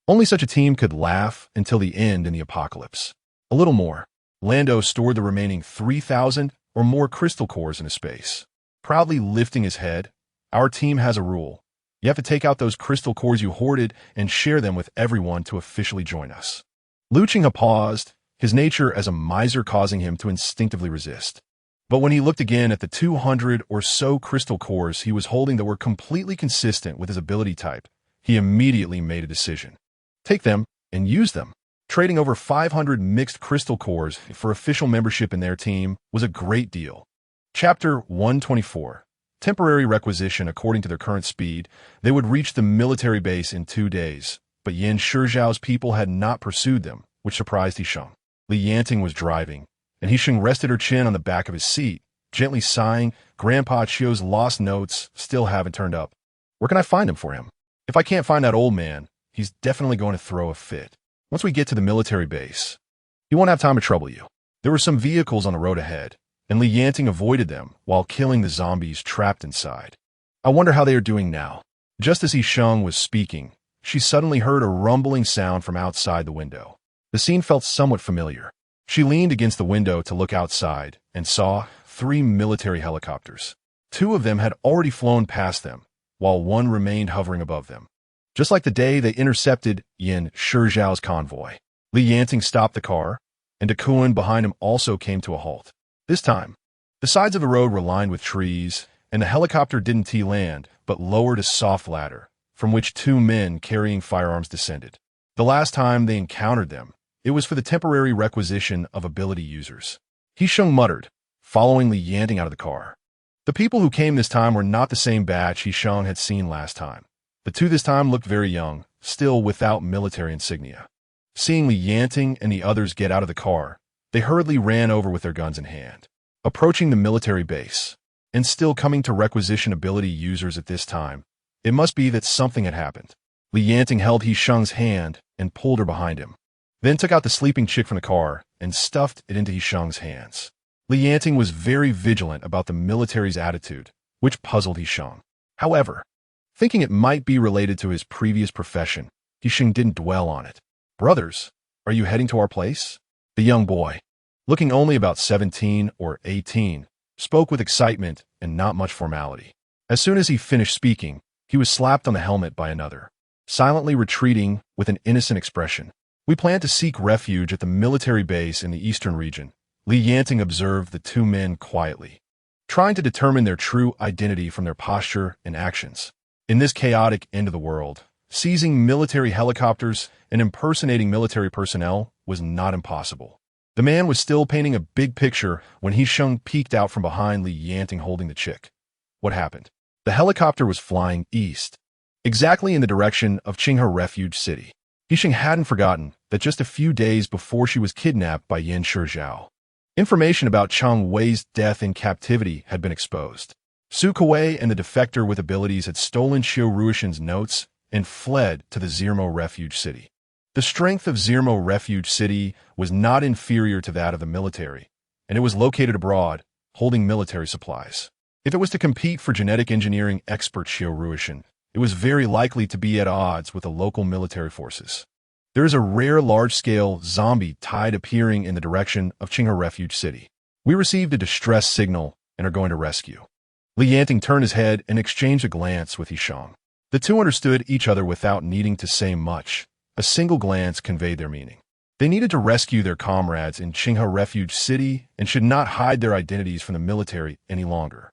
Only such a team could laugh until the end in the apocalypse. A little more. Lando stored the remaining 3,000 or more crystal cores in his space, proudly lifting his head. Our team has a rule. You have to take out those crystal cores you hoarded and share them with everyone to officially join us. Lu Qinghe paused, his nature as a miser causing him to instinctively resist. But when he looked again at the 200 or so crystal cores he was holding that were completely consistent with his ability type, he immediately made a decision. Take them and use them. Trading over 500 mixed crystal cores for official membership in their team was a great deal. Chapter 124. Temporary requisition. According to their current speed, they would reach the military base in 2 days, but Yan Shizhao's people had not pursued them, which surprised He Sheng. Yanting was driving, and He Sheng rested her chin on the back of his seat, gently sighing. Grandpa Chio's lost notes still haven't turned up. Where can I find them for him? If I can't find that old man, he's definitely going to throw a fit. Once we get to the military base, he won't have time to trouble you. There were some vehicles on the road ahead, and Yanting avoided them while killing the zombies trapped inside. I wonder how they are doing now. Just as He Sheng was speaking, she suddenly heard a rumbling sound from outside the window. The scene felt somewhat familiar. She leaned against the window to look outside and saw 3 military helicopters. 2 of them had already flown past them, while 1 remained hovering above them. Just like the day they intercepted Yan Shizhao's convoy. Yanting stopped the car, and Duan behind him also came to a halt. This time, the sides of the road were lined with trees, and the helicopter didn't T-land, but lowered a soft ladder, from which 2 men carrying firearms descended. The last time they encountered them, it was for the temporary requisition of ability users. He Sheng muttered, following Yanting out of the car. The people who came this time were not the same batch He Sheng had seen last time. The 2 this time looked very young, still without military insignia. Seeing Yanting and the others get out of the car, they hurriedly ran over with their guns in hand. Approaching the military base, and still coming to requisition ability users at this time, it must be that something had happened. Yanting held He Sheng's hand and pulled her behind him, then took out the sleeping chick from the car and stuffed it into He Sheng's hands. Yanting was very vigilant about the military's attitude, which puzzled He Sheng. However, thinking it might be related to his previous profession, He Sheng didn't dwell on it. Brothers, are you heading to our place? The young boy, looking only about 17 or 18, spoke with excitement and not much formality. As soon as he finished speaking, he was slapped on the helmet by another, silently retreating with an innocent expression. We plan to seek refuge at the military base in the eastern region. Yanting observed the 2 men quietly, trying to determine their true identity from their posture and actions. In this chaotic end of the world, seizing military helicopters and impersonating military personnel was not impossible. The man was still painting a big picture when He Sheng peeked out from behind Yanting holding the chick. What happened? The helicopter was flying east, exactly in the direction of Qinghe Refuge City. He Sheng hadn't forgotten that just a few days before she was kidnapped by Yan Shizhao, information about Cheng Wei's death in captivity had been exposed. Su Kuei and the defector with abilities had stolen Xiu Ruishan's notes and fled to the Zermo Refuge City. The strength of Zermo Refuge City was not inferior to that of the military, and it was located abroad, holding military supplies. If it was to compete for genetic engineering expert Xiu Ruishan, it was very likely to be at odds with the local military forces. There is a rare large-scale zombie tide appearing in the direction of Qinghe Refuge City. We received a distress signal and are going to rescue. Yanting turned his head and exchanged a glance with He Sheng. The 2 understood each other without needing to say much. A single glance conveyed their meaning. They needed to rescue their comrades in Qinghe Refuge City and should not hide their identities from the military any longer.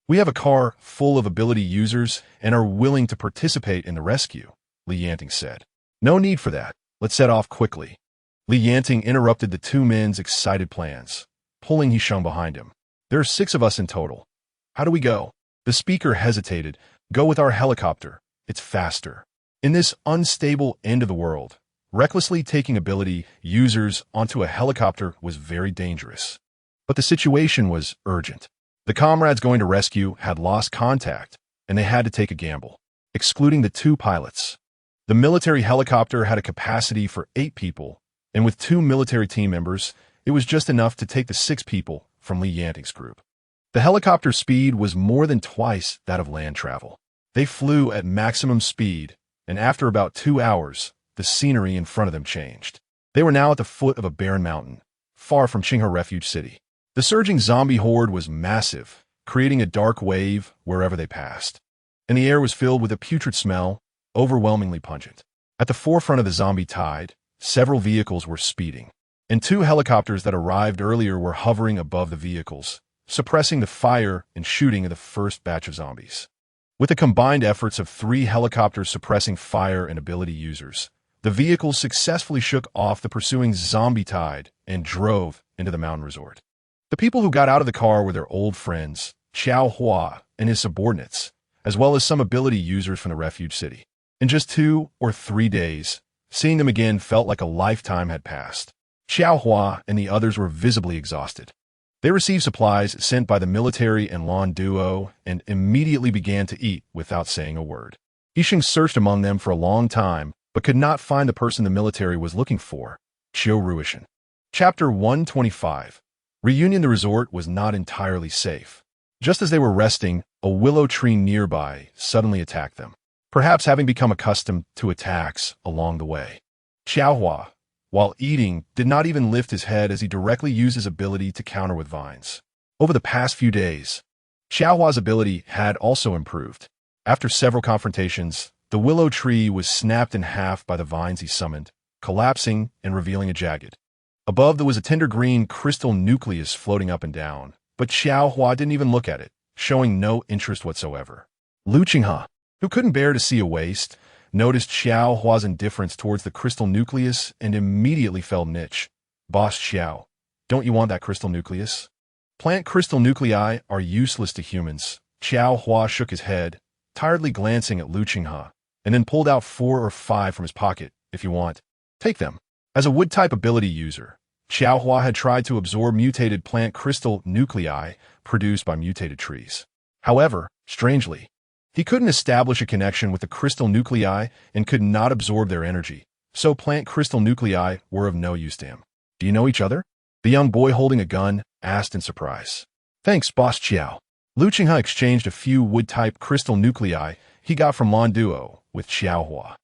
We have a car full of ability users and are willing to participate in the rescue, Yanting said. No need for that. Let's set off quickly. Yanting interrupted the 2 men's excited plans, pulling He Sheng behind him. There are 6 of us in total. How do we go? The speaker hesitated. Go with our helicopter. It's faster. In this unstable end of the world, recklessly taking ability users onto a helicopter was very dangerous. But the situation was urgent. The comrades going to rescue had lost contact, and they had to take a gamble, excluding the 2 pilots. The military helicopter had a capacity for 8 people, and with 2 military team members, it was just enough to take the 6 people from Yanting's group. The helicopter's speed was more than twice that of land travel. They flew at maximum speed, and after about 2 hours, the scenery in front of them changed. They were now at the foot of a barren mountain, far from Qinghe Refuge City. The surging zombie horde was massive, creating a dark wave wherever they passed. And the air was filled with a putrid smell, overwhelmingly pungent. At the forefront of the zombie tide, several vehicles were speeding, and 2 helicopters that arrived earlier were hovering above the vehicles, suppressing the fire and shooting of the first batch of zombies. With the combined efforts of 3 helicopters suppressing fire and ability users, the vehicles successfully shook off the pursuing zombie tide and drove into the mountain resort. The people who got out of the car were their old friends, Xiao Hua and his subordinates, as well as some ability users from the refuge city. In just 2 or 3 days, seeing them again felt like a lifetime had passed. Xiao Hua and the others were visibly exhausted. They received supplies sent by the military and Lan Duo and immediately began to eat without saying a word. He Sheng searched among them for a long time, but could not find the person the military was looking for, Qiu Ruishan. Chapter 125. Reunion. The resort was not entirely safe. Just as they were resting, a willow tree nearby suddenly attacked them, perhaps having become accustomed to attacks along the way. Xiaohua, while eating, did not even lift his head as he directly used his ability to counter with vines. Over the past few days, Xiaohua's ability had also improved. After several confrontations, the willow tree was snapped in half by the vines he summoned, collapsing and revealing a jagged. Above there was a tender green crystal nucleus floating up and down, but Xiaohua didn't even look at it, showing no interest whatsoever. Lu Qinghe, who couldn't bear to see a waste, noticed Xiaohua's indifference towards the crystal nucleus and immediately fell niche. Boss Xiao, don't you want that crystal nucleus? Plant crystal nuclei are useless to humans. Xiaohua shook his head, tiredly glancing at Lu Qinghe, and then pulled out 4 or 5 from his pocket. If you want, take them. As a wood-type ability user, Xiaohua had tried to absorb mutated plant crystal nuclei produced by mutated trees. However, strangely, he couldn't establish a connection with the crystal nuclei and could not absorb their energy, so plant crystal nuclei were of no use to him. Do you know each other? The young boy holding a gun asked in surprise. Thanks, Boss Xiao. Lu Qinghe exchanged a few wood-type crystal nuclei he got from Lan Duo with Xiaohua.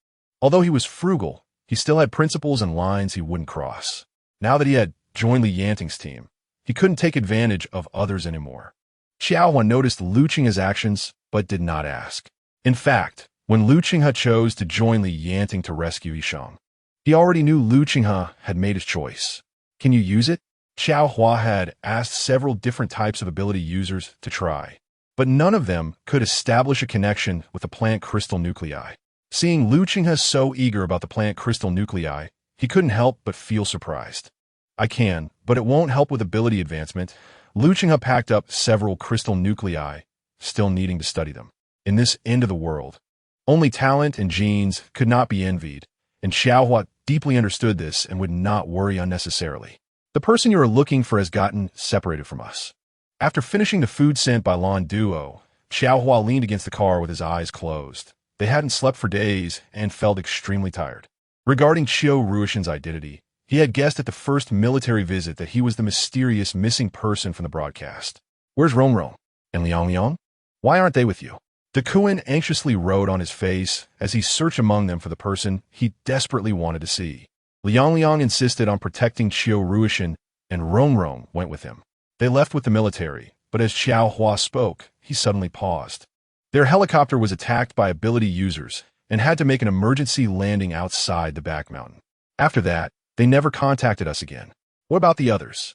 Although he was frugal, he still had principles and lines he wouldn't cross. Now that he had joined the Yanting's team, he couldn't take advantage of others anymore. Xiaohua noticed Lu Qinghe's actions, but did not ask. In fact, when Lu Qinghe chose to join the Yanting to rescue He Sheng, he already knew Lu Qinghe had made his choice. Can you use it? Xiaohua had asked several different types of ability users to try, but none of them could establish a connection with the plant crystal nuclei. Seeing Lu Qinghe so eager about the plant crystal nuclei, he couldn't help but feel surprised. I can, but it won't help with ability advancement. Lu Qinghe packed up several crystal nuclei, still needing to study them. In this end of the world, only talent and genes could not be envied, and Xiaohua deeply understood this and would not worry unnecessarily. The person you are looking for has gotten separated from us. After finishing the food sent by Lan Duo, Xiaohua leaned against the car with his eyes closed. They hadn't slept for days and felt extremely tired. Regarding Qiu Ruishan's identity, he had guessed at the first military visit that he was the mysterious missing person from the broadcast. Where's Rong and Liang? Why aren't they with you? Duan anxiously wrote on his face as he searched among them for the person he desperately wanted to see. Liang insisted on protecting Qiu Ruishan, and Rong went with him. They left with the military, but as Xiaohua spoke, he suddenly paused. Their helicopter was attacked by ability users and had to make an emergency landing outside the back mountain. After that, they never contacted us again. What about the others?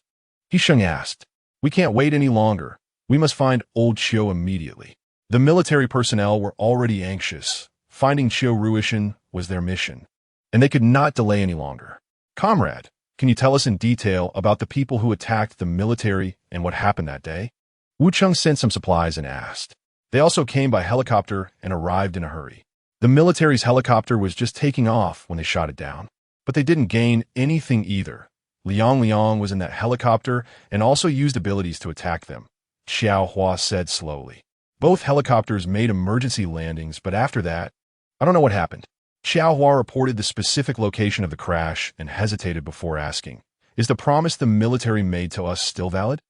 He Sheng asked. We can't wait any longer. We must find old Qiu immediately. The military personnel were already anxious. Finding Qiu Ruishan was their mission, and they could not delay any longer. Comrade, can you tell us in detail about the people who attacked the military and what happened that day? Wu Cheng sent some supplies and asked. They also came by helicopter and arrived in a hurry. The military's helicopter was just taking off when they shot it down, but they didn't gain anything either. Liang was in that helicopter and also used abilities to attack them, Xiaohua said slowly. Both helicopters made emergency landings, but after that, I don't know what happened. Xiaohua reported the specific location of the crash and hesitated before asking, is the promise the military made to us still valid?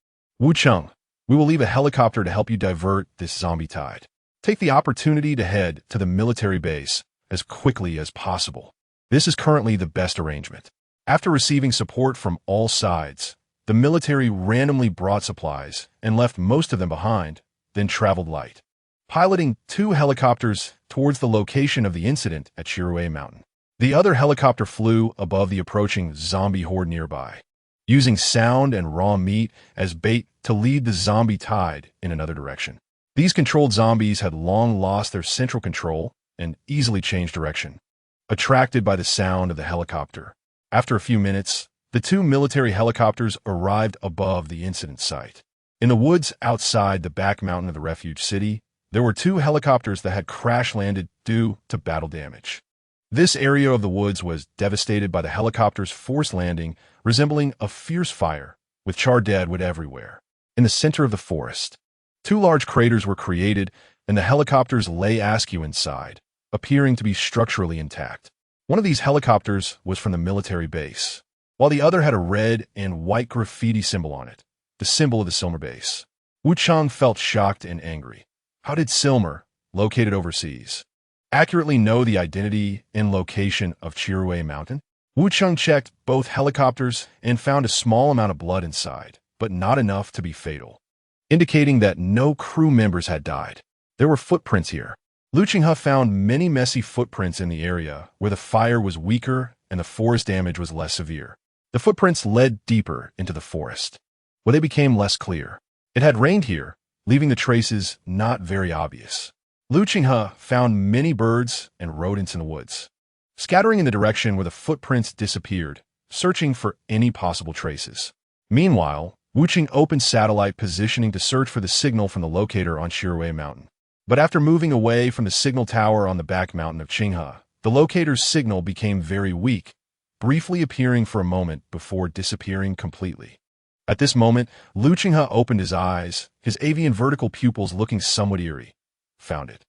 Wu Cheng, we will leave a helicopter to help you divert this zombie tide. Take the opportunity to head to the military base as quickly as possible. This is currently the best arrangement. After receiving support from all sides, the military randomly brought supplies and left most of them behind, then traveled light, piloting 2 helicopters towards the location of the incident at Shirue Mountain. The other helicopter flew above the approaching zombie horde nearby. using sound and raw meat as bait to lead the zombie tide in another direction. These controlled zombies had long lost their central control and easily changed direction, attracted by the sound of the helicopter. After a few minutes, the two military helicopters arrived above the incident site. In the woods outside the back mountain of the refuge city, there were two helicopters that had crash-landed due to battle damage. This area of the woods was devastated by the helicopter's forced landing, resembling a fierce fire, with charred dead wood everywhere. In the center of the forest, two large craters were created, and the helicopters lay askew inside, appearing to be structurally intact. One of these helicopters was from the military base, while the other had a red and white graffiti symbol on it, the symbol of the Silmer base. Wu Chang felt shocked and angry. How did Silmer, located overseas, accurately know the identity and location of Chirui Mountain? Wu Chang checked both helicopters and found a small amount of blood inside, but not enough to be fatal, indicating that no crew members had died. There were footprints here. Lu Qinghe found many messy footprints in the area where the fire was weaker and the forest damage was less severe. The footprints led deeper into the forest, where they became less clear. It had rained here, leaving the traces not very obvious. Lu Qinghe found many birds and rodents in the woods, scattering in the direction where the footprints disappeared, searching for any possible traces. Meanwhile, Wu Qing opened satellite positioning to search for the signal from the locator on Chirui Mountain. But after moving away from the signal tower on the back mountain of Qinghe, the locator's signal became very weak, briefly appearing for a moment before disappearing completely. At this moment, Lu Qinghe opened his eyes, his avian vertical pupils looking somewhat eerie. Found it.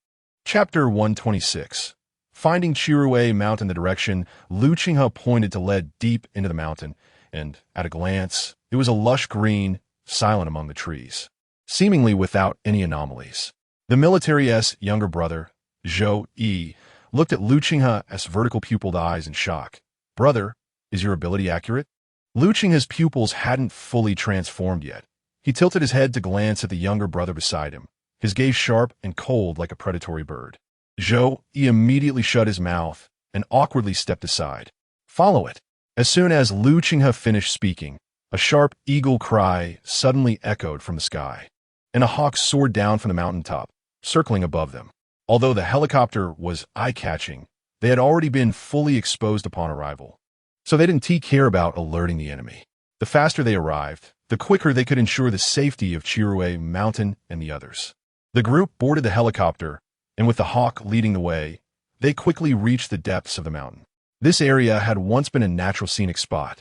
Chapter 126. Finding Chirui Mountain. The direction Lu Qinghe pointed to led deep into the mountain, and, at a glance, it was a lush green, silent among the trees, seemingly without any anomalies. The military's younger brother, Zhou Yi, looked at Lu Qinghe's vertical-pupiled eyes in shock. "Brother, is your ability accurate?" Lu Qinghe's pupils hadn't fully transformed yet. He tilted his head to glance at the younger brother beside him, his gaze sharp and cold like a predatory bird. Zhou Yi immediately shut his mouth and awkwardly stepped aside. "Follow it." As soon as Lu Qinghe finished speaking, a sharp eagle cry suddenly echoed from the sky, and a hawk soared down from the mountaintop, circling above them. Although the helicopter was eye-catching, they had already been fully exposed upon arrival, so they didn't care about alerting the enemy. The faster they arrived, the quicker they could ensure the safety of Chirui Mountain and the others. The group boarded the helicopter, and with the hawk leading the way, they quickly reached the depths of the mountain. This area had once been a natural scenic spot,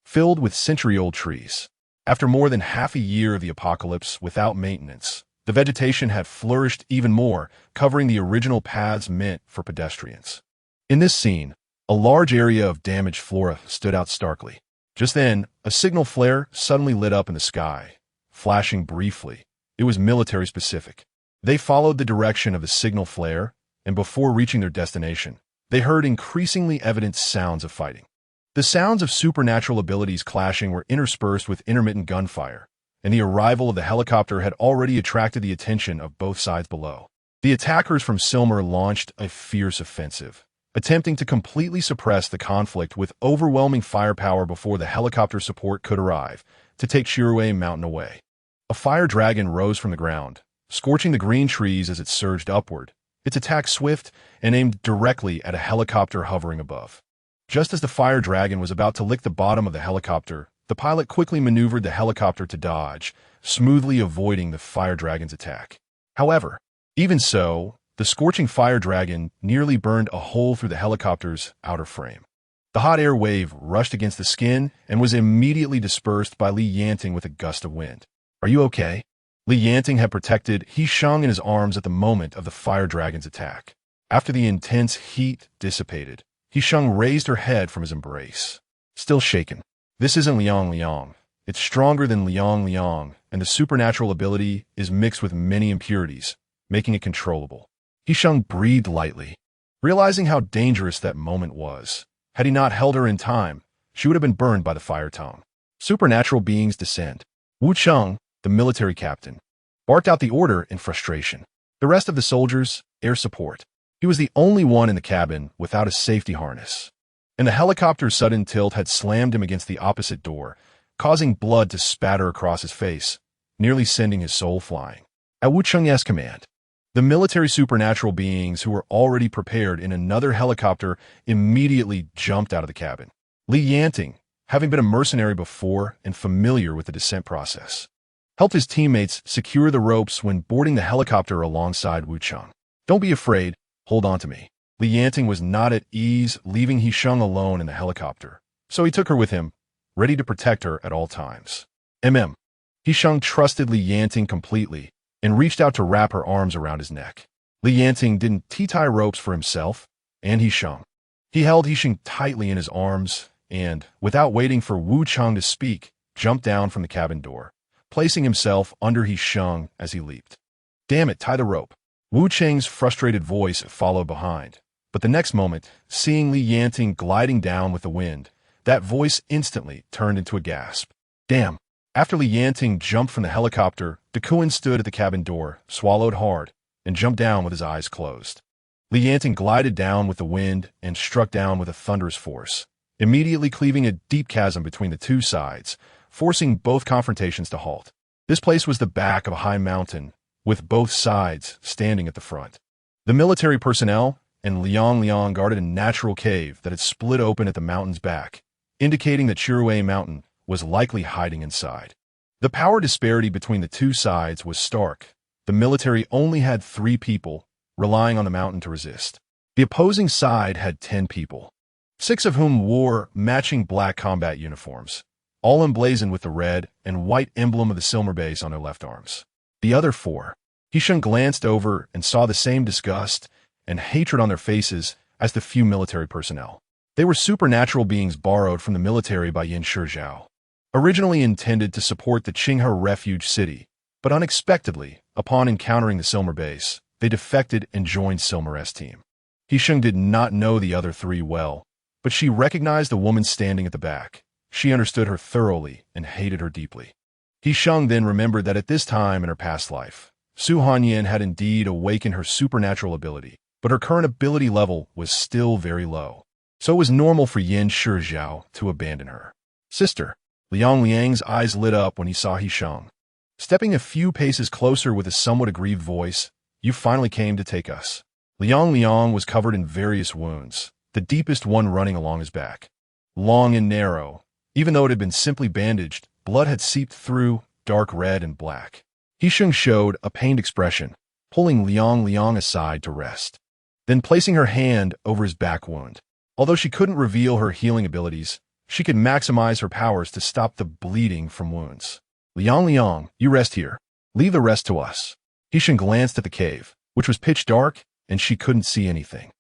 filled with century-old trees. After more than half a year of the apocalypse without maintenance, the vegetation had flourished even more, covering the original paths meant for pedestrians. In this scene, a large area of damaged flora stood out starkly. Just then, a signal flare suddenly lit up in the sky, flashing briefly. It was military-specific. They followed the direction of the signal flare, and before reaching their destination, they heard increasingly evident sounds of fighting. The sounds of supernatural abilities clashing were interspersed with intermittent gunfire, and the arrival of the helicopter had already attracted the attention of both sides below. The attackers from Silmer launched a fierce offensive, attempting to completely suppress the conflict with overwhelming firepower before the helicopter support could arrive to take Chirui Mountain away. A fire dragon rose from the ground, scorching the green trees as it surged upward, its attack swift and aimed directly at a helicopter hovering above. Just as the fire dragon was about to lick the bottom of the helicopter, the pilot quickly maneuvered the helicopter to dodge, smoothly avoiding the fire dragon's attack. However, even so, the scorching fire dragon nearly burned a hole through the helicopter's outer frame. The hot air wave rushed against the skin and was immediately dispersed by Li Yanting with a gust of wind. "Are you okay?" Li Yanting had protected He Sheng in his arms at the moment of the fire dragon's attack. After the intense heat dissipated, He Sheng raised her head from his embrace, still shaken. "This isn't Liang. It's stronger than Liang, and the supernatural ability is mixed with many impurities, making it controllable." He Sheng breathed lightly, realizing how dangerous that moment was. Had he not held her in time, she would have been burned by the fire tongue. Supernatural beings descend. Wu Cheng, the military captain, barked out the order in frustration. The rest of the soldiers, air support. He was the only one in the cabin without a safety harness, and the helicopter's sudden tilt had slammed him against the opposite door, causing blood to spatter across his face, nearly sending his soul flying. At Wu Cheng's command, the military supernatural beings who were already prepared in another helicopter immediately jumped out of the cabin. Li Yanting, having been a mercenary before and familiar with the descent process, helped his teammates secure the ropes when boarding the helicopter alongside Wu Cheng. "Don't be afraid, hold on to me." Li Yanting was not at ease leaving He Sheng alone in the helicopter, so he took her with him, ready to protect her at all times. He Sheng trusted Li Yanting completely and reached out to wrap her arms around his neck. Li Yanting didn't tie ropes for himself and He Sheng. He held He Sheng tightly in his arms and, without waiting for Wu Cheng to speak, jumped down from the cabin door, placing himself under He Sheng as he leaped. "Damn it, tie the rope." Wu Cheng's frustrated voice followed behind, but the next moment, seeing Li Yanting gliding down with the wind, that voice instantly turned into a gasp. "Damn." After Li Yanting jumped from the helicopter, Duan stood at the cabin door, swallowed hard, and jumped down with his eyes closed. Li Yanting glided down with the wind and struck down with a thunderous force, immediately cleaving a deep chasm between the two sides, forcing both confrontations to halt. This place was the back of a high mountain, with both sides standing at the front. The military personnel and Liang guarded a natural cave that had split open at the mountain's back, indicating that Chirue Mountain was likely hiding inside. The power disparity between the two sides was stark. The military only had 3 people, relying on the mountain to resist. The opposing side had 10 people, 6 of whom wore matching black combat uniforms, all emblazoned with the red and white emblem of the Silmer base on their left arms. The other 4, He Sheng glanced over and saw the same disgust and hatred on their faces as the few military personnel. They were supernatural beings borrowed from the military by Yin Shizhao, originally intended to support the Qinghe refuge city, but unexpectedly, upon encountering the Silmer base, they defected and joined Silmer's team. He Sheng did not know the other 3 well, but she recognized the woman standing at the back. She understood her thoroughly and hated her deeply. He Sheng then remembered that at this time in her past life, Suhanyan had indeed awakened her supernatural ability, but her current ability level was still very low, so it was normal for Yin Shizhao to abandon her. "Sister." Liang's eyes lit up when he saw He Sheng. Stepping a few paces closer with a somewhat aggrieved voice, "You finally came to take us." Liang was covered in various wounds, the deepest one running along his back. Long and narrow, even though it had been simply bandaged, blood had seeped through, dark red and black. He Sheng showed a pained expression, pulling Liang aside to rest, then placing her hand over his back wound. Although she couldn't reveal her healing abilities, she could maximize her powers to stop the bleeding from wounds. Liang, you rest here. Leave the rest to us." He Sheng glanced at the cave, which was pitch dark, and she couldn't see anything.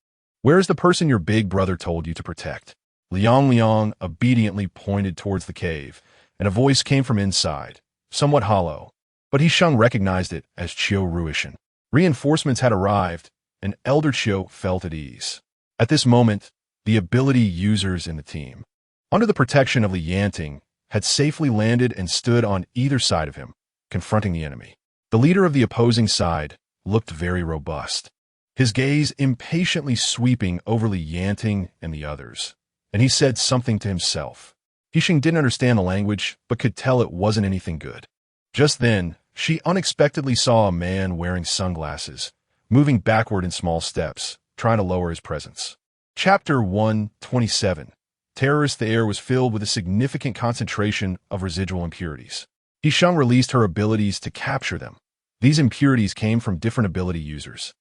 "Where is the person your big brother told you to protect?" Liang obediently pointed towards the cave, and a voice came from inside, somewhat hollow, but He Sheng recognized it as Chiu Ruishan. Reinforcements had arrived, and Elder Chiu felt at ease. At this moment, the ability users in the team, under the protection of Li Yanting, had safely landed and stood on either side of him, confronting the enemy. The leader of the opposing side looked very robust, his gaze impatiently sweeping over Li Yanting and the others, and he said something to himself. He Sheng didn't understand the language, but could tell it wasn't anything good. Just then, she unexpectedly saw a man wearing sunglasses, moving backward in small steps, trying to lower his presence. Chapter 127. Terrorist. The air was filled with a significant concentration of residual impurities. He Sheng released her abilities to capture them. These impurities came from different ability users,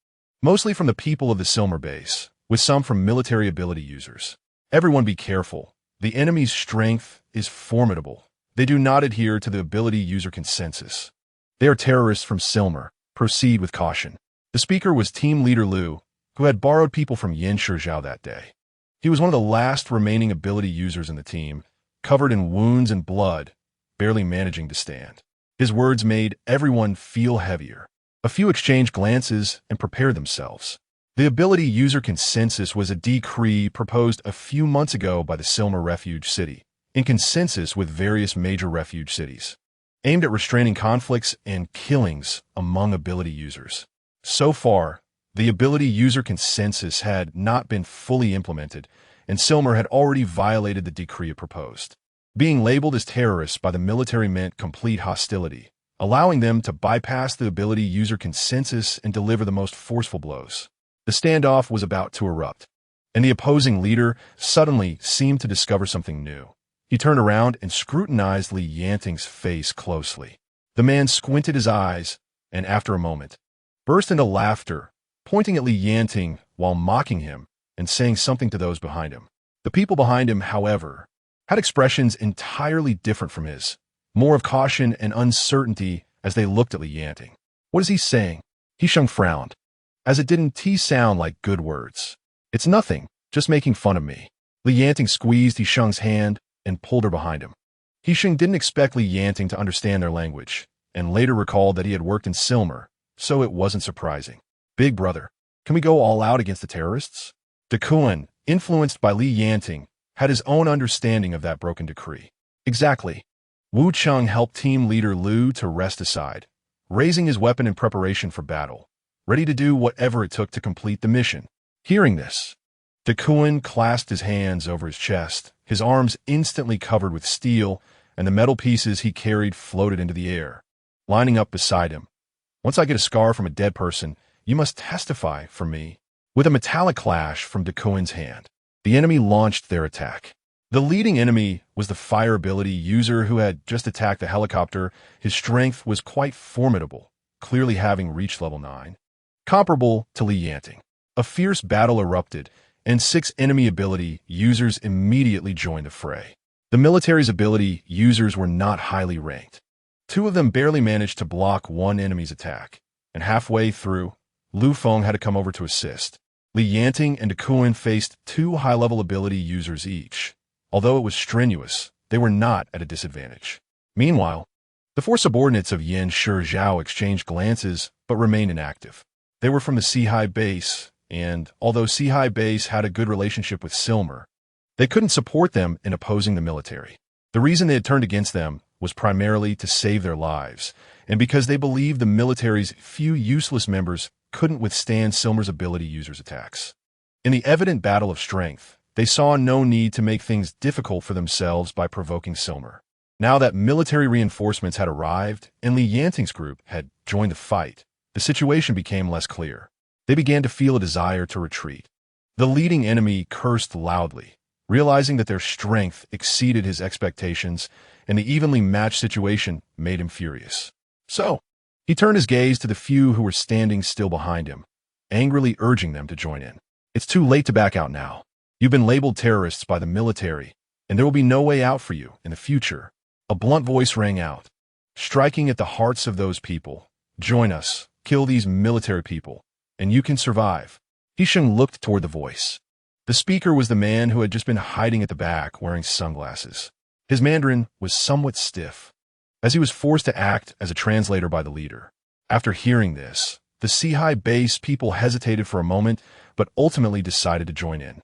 mostly from the people of the Silmer base, with some from military ability users. Everyone be careful. The enemy's strength is formidable. They do not adhere to the ability user consensus. They are terrorists from Silmer. Proceed with caution. The speaker was Team Leader Liu, who had borrowed people from Yin Shizhao that day. He was one of the last remaining ability users in the team, covered in wounds and blood, barely managing to stand. His words made everyone feel heavier. A few exchanged glances and prepared themselves. The ability user consensus was a decree proposed a few months ago by the Silmer refuge city, in consensus with various major refuge cities, aimed at restraining conflicts and killings among ability users. So far, the ability user consensus had not been fully implemented, and Silmer had already violated the decree it proposed. Being labeled as terrorists by the military meant complete hostility, allowing them to bypass the ability user consensus and deliver the most forceful blows. The standoff was about to erupt, and the opposing leader suddenly seemed to discover something new. He turned around and scrutinized Li Yanting's face closely. The man squinted his eyes, and after a moment, burst into laughter, pointing at Li Yanting while mocking him and saying something to those behind him. The people behind him, however, had expressions entirely different from his, more of caution and uncertainty as they looked at Li Yanting. "What is he saying?" He Sheng frowned, as it didn't sound like good words. "It's nothing, just making fun of me." Li Yanting squeezed He Sheng's hand and pulled her behind him. He Sheng didn't expect Li Yanting to understand their language, and later recalled that he had worked in Silmer, so it wasn't surprising. "Big brother, can we go all out against the terrorists?" Duan, influenced by Li Yanting, had his own understanding of that broken decree. "Exactly." Wu Cheng helped team leader Lu to rest aside, raising his weapon in preparation for battle, ready to do whatever it took to complete the mission. Hearing this, Duan clasped his hands over his chest, his arms instantly covered with steel, and the metal pieces he carried floated into the air, lining up beside him. "Once I get a scar from a dead person, you must testify for me." With a metallic clash from Duan's hand, the enemy launched their attack. The leading enemy was the fire ability user who had just attacked the helicopter. His strength was quite formidable, clearly having reached level 9. Comparable to Li Yanting. A fierce battle erupted, and 6 enemy ability users immediately joined the fray. The military's ability users were not highly ranked. 2 of them barely managed to block one enemy's attack, and halfway through, Lu Feng had to come over to assist. Li Yanting and Duan faced 2 high-level ability users each. Although it was strenuous, they were not at a disadvantage. Meanwhile, the 4 subordinates of Yan Zhao exchanged glances but remained inactive. They were from the Sea base, and although Sea base had a good relationship with Silmer, they couldn't support them in opposing the military. The reason they had turned against them was primarily to save their lives, and because they believed the military's few useless members couldn't withstand Silmer's ability users' attacks. In the evident battle of strength, they saw no need to make things difficult for themselves by provoking Silmer. Now that military reinforcements had arrived and Li Yanting's group had joined the fight, the situation became less clear. They began to feel a desire to retreat. The leading enemy cursed loudly, realizing that their strength exceeded his expectations, and the evenly matched situation made him furious. So, he turned his gaze to the few who were standing still behind him, angrily urging them to join in. "It's too late to back out now. You've been labeled terrorists by the military, and there will be no way out for you in the future." A blunt voice rang out, striking at the hearts of those people. "Join us, kill these military people, and you can survive." He Sheng looked toward the voice. The speaker was the man who had just been hiding at the back wearing sunglasses. His Mandarin was somewhat stiff, as he was forced to act as a translator by the leader. After hearing this, the Sea base people hesitated for a moment, but ultimately decided to join in.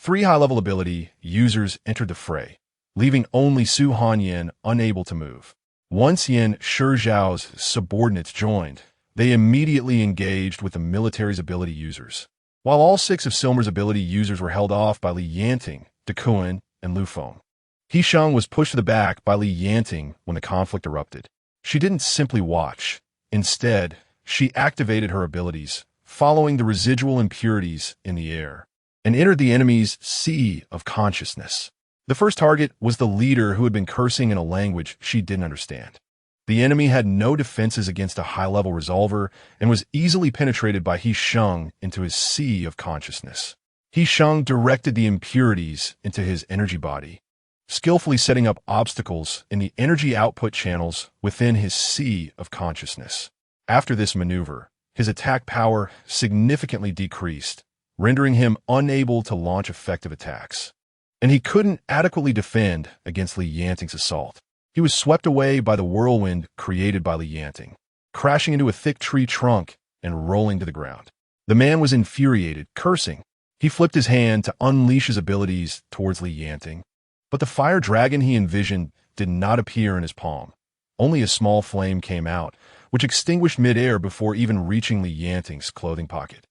3 high-level ability users entered the fray, leaving only Suhanyan unable to move. Once Yan Zhao's subordinates joined, they immediately engaged with the military's ability users. While all 6 of Silmer's ability users were held off by Li Yanting, Duan, and Lu Feng, He Sheng was pushed to the back by Li Yanting when the conflict erupted. She didn't simply watch. Instead, she activated her abilities, following the residual impurities in the air, and entered the enemy's sea of consciousness. The first target was the leader who had been cursing in a language she didn't understand. The enemy had no defenses against a high-level resolver and was easily penetrated by He Sheng into his sea of consciousness. He Sheng directed the impurities into his energy body, skillfully setting up obstacles in the energy output channels within his sea of consciousness. After this maneuver, his attack power significantly decreased, rendering him unable to launch effective attacks. And he couldn't adequately defend against Li Yanting's assault. He was swept away by the whirlwind created by Li Yanting, crashing into a thick tree trunk and rolling to the ground. The man was infuriated, cursing. He flipped his hand to unleash his abilities towards Li Yanting, but the fire dragon he envisioned did not appear in his palm. Only a small flame came out, which extinguished midair before even reaching Li Yanting's clothing pocket.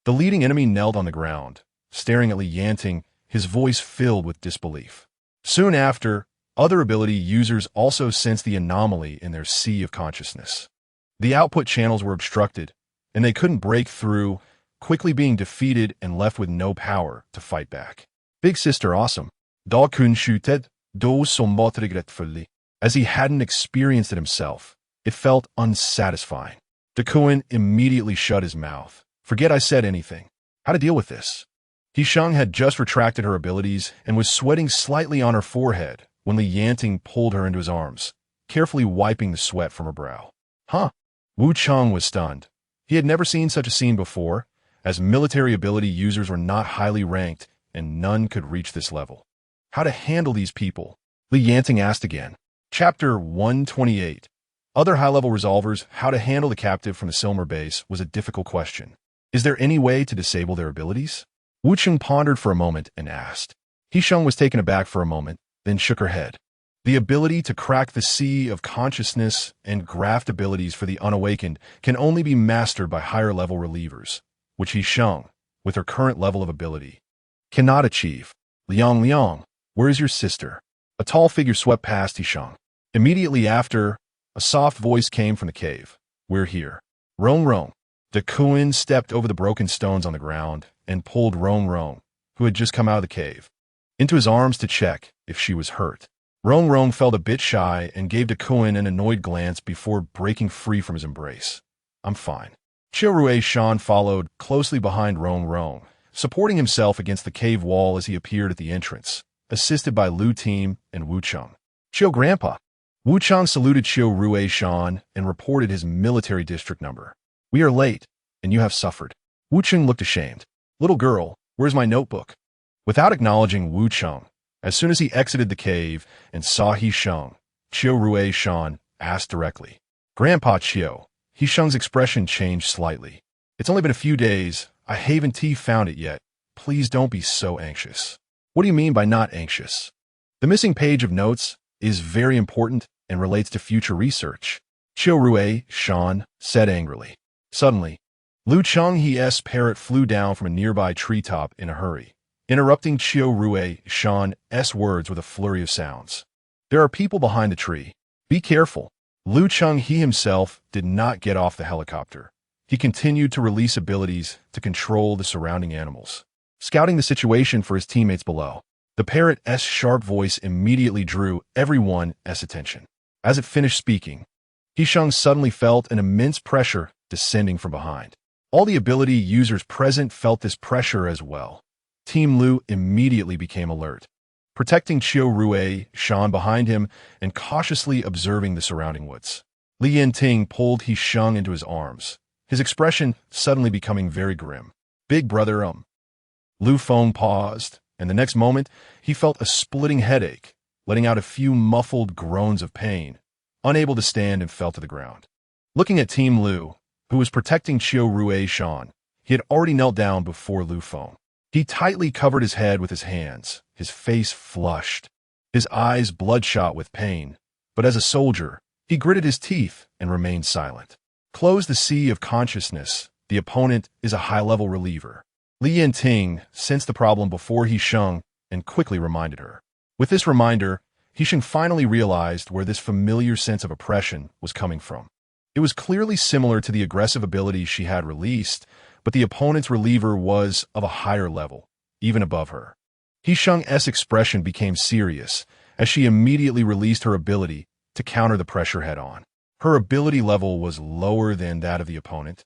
The leading enemy knelt on the ground, staring at Li Yanting, his voice filled with disbelief. Soon after, Other ability users also sensed the anomaly in their sea of consciousness. The output channels were obstructed, and they couldn't break through, quickly being defeated and left with no power to fight back. Big Sister Awesome. Da kun skjutet, då som regretfully. As he hadn't experienced it himself, it felt unsatisfying. Duan immediately shut his mouth. Forget I said anything. How to deal with this? He Sheng had just retracted her abilities and was sweating slightly on her forehead when Yanting pulled her into his arms, carefully wiping the sweat from her brow. Huh? Wu Cheng was stunned. He had never seen such a scene before, as military ability users were not highly ranked and none could reach this level. How to handle these people? Yanting asked again. Chapter 128. Other high-level resolvers, how to handle the captive from the Silmer base was a difficult question. Is there any way to disable their abilities? Wu Cheng pondered for a moment and asked. He Sheng was taken aback for a moment, then shook her head. The ability to crack the sea of consciousness and graft abilities for the unawakened can only be mastered by higher-level relievers, which He Sheng, with her current level of ability, cannot achieve. Liang, where is your sister? A tall figure swept past He Sheng. Immediately after, a soft voice came from the cave. We're here. Rong. Duan stepped over the broken stones on the ground and pulled Rong, who had just come out of the cave, into his arms to check if she was hurt. Rong felt a bit shy and gave Duan an annoyed glance before breaking free from his embrace. I'm fine. Shan followed closely behind Rong, supporting himself against the cave wall as he appeared at the entrance, assisted by Lu Team and Wu Cheng. Chiu Grandpa. Wu Cheng saluted Shan and reported his military district number. We are late, and you have suffered. Wu Cheng looked ashamed. Little girl, where's my notebook? Without acknowledging Wu Cheng, as soon as he exited the cave and saw He Sheng, Shan asked directly. Grandpa Chiu. He Sheng's expression changed slightly. It's only been a few days. I haven't found it yet. Please don't be so anxious. What do you mean by not anxious? The missing page of notes is very important and relates to future research, Shan said angrily. Suddenly, Lu Cheng's parrot flew down from a nearby treetop in a hurry, interrupting Shan's words with a flurry of sounds. There are people behind the tree. Be careful. Lu Cheng himself did not get off the helicopter. He continued to release abilities to control the surrounding animals, scouting the situation for his teammates below. The parrot's sharp voice immediately drew everyone's attention. As it finished speaking, He Sheng suddenly felt an immense pressure descending from behind. All the ability users present felt this pressure as well. Team Lu immediately became alert, protecting Shan behind him and cautiously observing the surrounding woods. Yanting pulled He Sheng into his arms, his expression suddenly becoming very grim. Big brother, Lu Feng paused, and the next moment, he felt a splitting headache, letting out a few muffled groans of pain, unable to stand and fell to the ground. Looking at Team Lu, who was protecting Shan, he had already knelt down before Lu Feng. He tightly covered his head with his hands, his face flushed, his eyes bloodshot with pain, but as a soldier, he gritted his teeth and remained silent. Close the sea of consciousness. The opponent is a high-level reliever. Yanting sensed the problem before He Sheng and quickly reminded her. With this reminder, He Sheng finally realized where this familiar sense of oppression was coming from. It was clearly similar to the aggressive ability she had released, but the opponent's reliever was of a higher level, even above her. He Sheng's expression became serious as she immediately released her ability to counter the pressure head-on. Her ability level was lower than that of the opponent,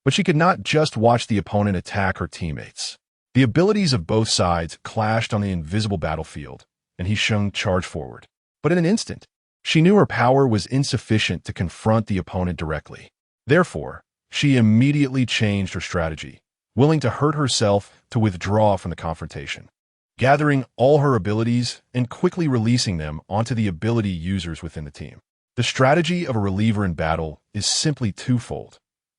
but she could not just watch the opponent attack her teammates. The abilities of both sides clashed on the invisible battlefield, and He Sheng charged forward. But in an instant, she knew her power was insufficient to confront the opponent directly. Therefore, she immediately changed her strategy, willing to hurt herself to withdraw from the confrontation, gathering all her abilities and quickly releasing them onto the ability users within the team. The strategy of a reliever in battle is simply twofold.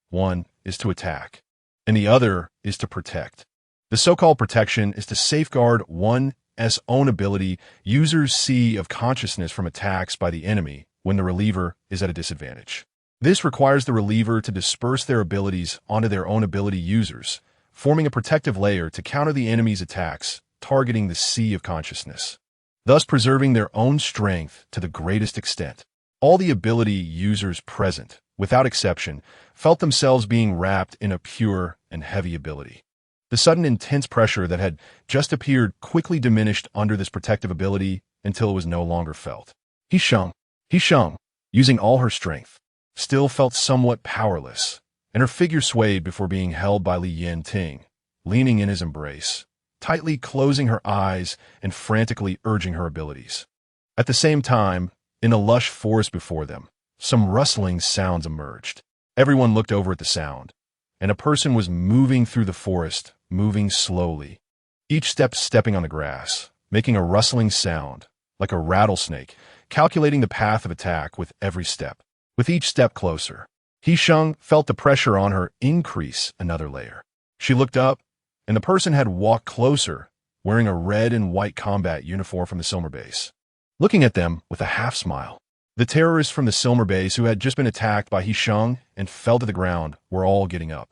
One is to attack, and the other is to protect. The so-called protection is to safeguard one's own ability users' sea of consciousness from attacks by the enemy when the reliever is at a disadvantage. This requires the reliever to disperse their abilities onto their own ability users, forming a protective layer to counter the enemy's attacks, targeting the sea of consciousness. thus preserving their own strength to the greatest extent. All the ability users present, without exception, felt themselves being wrapped in a pure and heavy ability. The sudden intense pressure that had just appeared quickly diminished under this protective ability until it was no longer felt. He Sheng, using all her strength, still felt somewhat powerless, and her figure swayed before being held by Yanting, leaning in his embrace, tightly closing her eyes and frantically urging her abilities. At the same time, in a lush forest before them, some rustling sounds emerged. Everyone looked over at the sound, and a person was moving through the forest, moving slowly, each step stepping on the grass, making a rustling sound, like a rattlesnake, calculating the path of attack with every step. With each step closer, He Sheng felt the pressure on her increase another layer. She looked up, and the person had walked closer, wearing a red and white combat uniform from the Silmer base. Looking at them with a half-smile, the terrorists from the Silmer base who had just been attacked by He Sheng and fell to the ground were all getting up,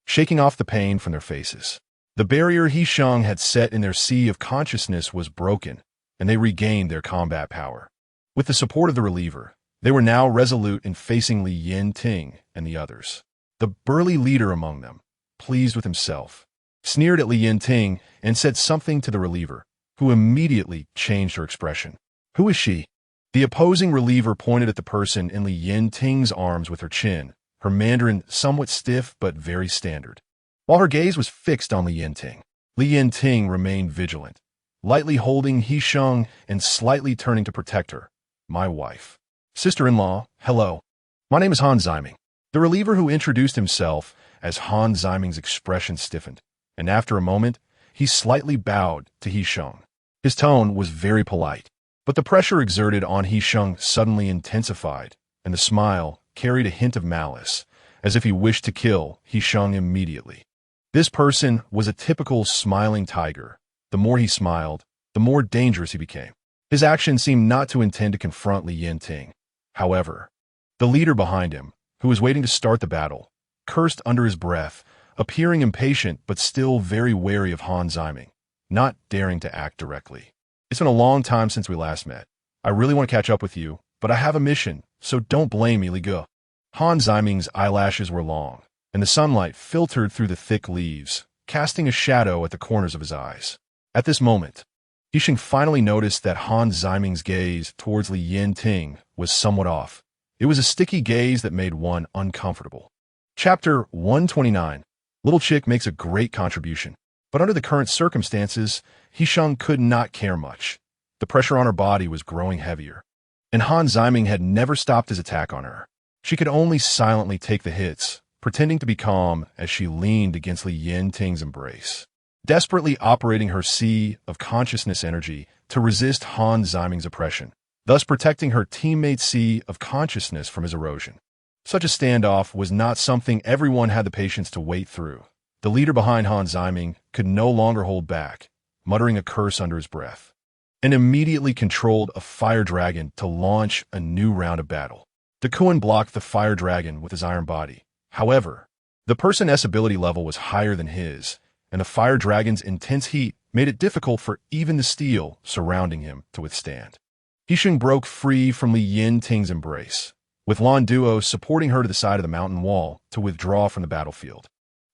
shaking off the pain from their faces. The barrier He Sheng had set in their sea of consciousness was broken, and they regained their combat power. With the support of the reliever, they were now resolute in facing Yanting and the others. The burly leader among them, pleased with himself, sneered at Yanting and said something to the reliever, who immediately changed her expression. "Who is she?" The opposing reliever pointed at the person in Yanting's arms with her chin, her Mandarin somewhat stiff but very standard. While her gaze was fixed on Yanting, Yanting remained vigilant, lightly holding He Sheng and slightly turning to protect her. "My wife. Sister-in-law, hello. My name is Han Ziming." The reliever who introduced himself as Han Ziming's expression stiffened, and after a moment, he slightly bowed to He Sheng. His tone was very polite, but the pressure exerted on He Sheng suddenly intensified, and the smile carried a hint of malice, as if he wished to kill He Sheng immediately. This person was a typical smiling tiger. The more he smiled, the more dangerous he became. His action seemed not to intend to confront Yanting. However, the leader behind him, who was waiting to start the battle, cursed under his breath, appearing impatient but still very wary of Han Ziming, not daring to act directly. "It's been a long time since we last met. I really want to catch up with you, but I have a mission, so don't blame me, Ligu." Han Ziming's eyelashes were long, and the sunlight filtered through the thick leaves, casting a shadow at the corners of his eyes. At this moment, He Sheng finally noticed that Han Ziming's gaze towards Yanting was somewhat off. It was a sticky gaze that made one uncomfortable. Chapter 129. Little Chick makes a great contribution, but under the current circumstances, He Sheng could not care much. The pressure on her body was growing heavier, and Han Ziming had never stopped his attack on her. She could only silently take the hits, pretending to be calm as she leaned against Yanting's embrace, desperately operating her sea of consciousness energy to resist Han Ziming's oppression, thus protecting her teammate's sea of consciousness from his erosion. Such a standoff was not something everyone had the patience to wait through. The leader behind Han Ziming could no longer hold back, muttering a curse under his breath, and immediately controlled a fire dragon to launch a new round of battle. Duan blocked the fire dragon with his iron body. However, the person's ability level was higher than his, and the fire dragon's intense heat made it difficult for even the steel surrounding him to withstand. He Sheng broke free from Yanting's embrace, with Lan Duo supporting her to the side of the mountain wall to withdraw from the battlefield.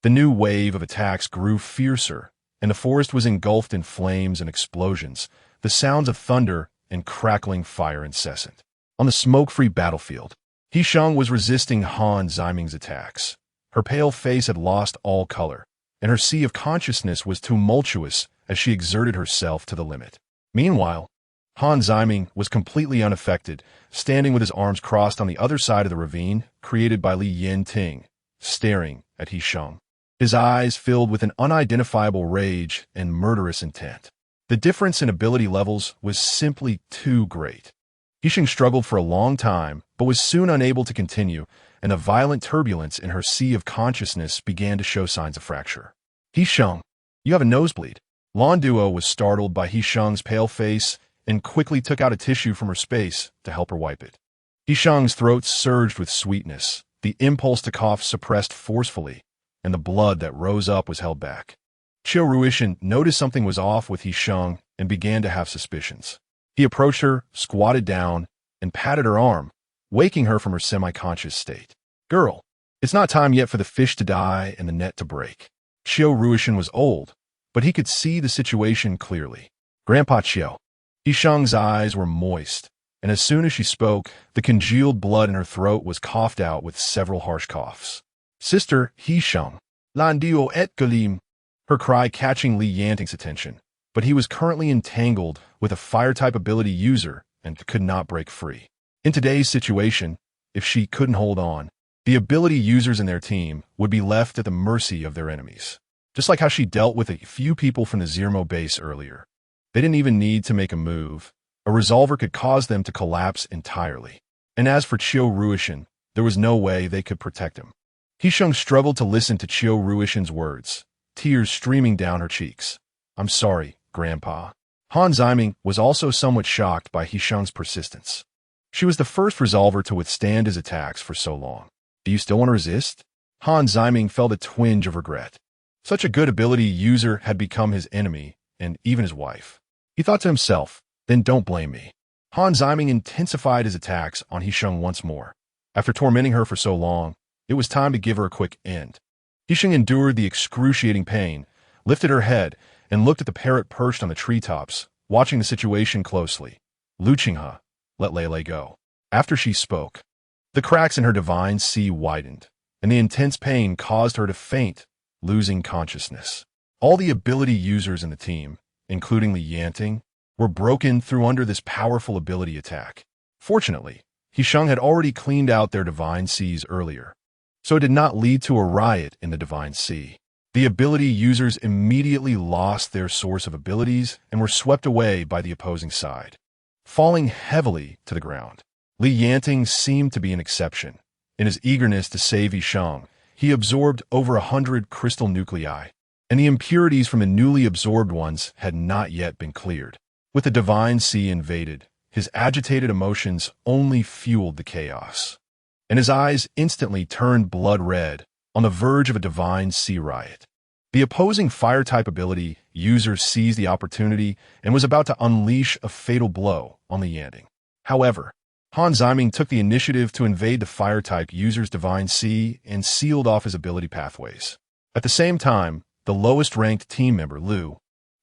The new wave of attacks grew fiercer, and the forest was engulfed in flames and explosions, the sounds of thunder and crackling fire incessant. On the smoke-free battlefield, He Sheng was resisting Han Ziming's attacks. Her pale face had lost all color, and her sea of consciousness was tumultuous as she exerted herself to the limit. Meanwhile, Han Ziming was completely unaffected, standing with his arms crossed on the other side of the ravine created by Yanting, staring at He Sheng. His eyes filled with an unidentifiable rage and murderous intent. The difference in ability levels was simply too great. He Sheng struggled for a long time, but was soon unable to continue, and a violent turbulence in her sea of consciousness began to show signs of fracture. "He Sheng, you have a nosebleed." Lan Duo was startled by He Sheng's pale face and quickly took out a tissue from her space to help her wipe it. He Sheng's throat surged with sweetness, the impulse to cough suppressed forcefully, and the blood that rose up was held back. Qiu Ruishan noticed something was off with He Sheng and began to have suspicions. He approached her, squatted down, and patted her arm, waking her from her semi-conscious state. Girl, it's not time yet for the fish to die and the net to break. Qiu Ruishan was old, but he could see the situation clearly. Grandpa Qiu. He Sheng's eyes were moist, and as soon as she spoke, the congealed blood in her throat was coughed out with several harsh coughs. Sister He Sheng. Landio et Galim. Her cry catching Li Yanting's attention, but he was currently entangled with a fire-type ability user and could not break free. In today's situation, if she couldn't hold on, the ability users in their team would be left at the mercy of their enemies. Just like how she dealt with a few people from the Zermo base earlier. They didn't even need to make a move. A resolver could cause them to collapse entirely. And as for Qiu Ruishan, there was no way they could protect him. He Sheng struggled to listen to Qiu Ruishan's words, tears streaming down her cheeks. I'm sorry, Grandpa. Han Ziming was also somewhat shocked by He Sheng's persistence. She was the first resolver to withstand his attacks for so long. Do you still want to resist? Han Ziming felt a twinge of regret. Such a good ability user had become his enemy, and even his wife. He thought to himself, then don't blame me. Han Ziming intensified his attacks on He Sheng once more. After tormenting her for so long, it was time to give her a quick end. He Sheng endured the excruciating pain, lifted her head, and looked at the parrot perched on the treetops, watching the situation closely. Lu Qinghe, let Lei go. After she spoke, the cracks in her divine sea widened, and the intense pain caused her to faint, losing consciousness. All the ability users in the team, including Li Yanting, were broken through under this powerful ability attack. Fortunately, He Sheng had already cleaned out their divine seas earlier, so it did not lead to a riot in the divine sea. The ability users immediately lost their source of abilities and were swept away by the opposing side, falling heavily to the ground. Li Yanting seemed to be an exception. In his eagerness to save He Sheng, he absorbed over 100 crystal nuclei, and the impurities from the newly absorbed ones had not yet been cleared. With the divine sea invaded, his agitated emotions only fueled the chaos, and his eyes instantly turned blood red, on the verge of a divine sea riot. The opposing fire-type ability user seized the opportunity and was about to unleash a fatal blow on the Yanting. However, Han Ziming took the initiative to invade the fire-type user's divine sea and sealed off his ability pathways. At the same time, the lowest-ranked team member, Lu,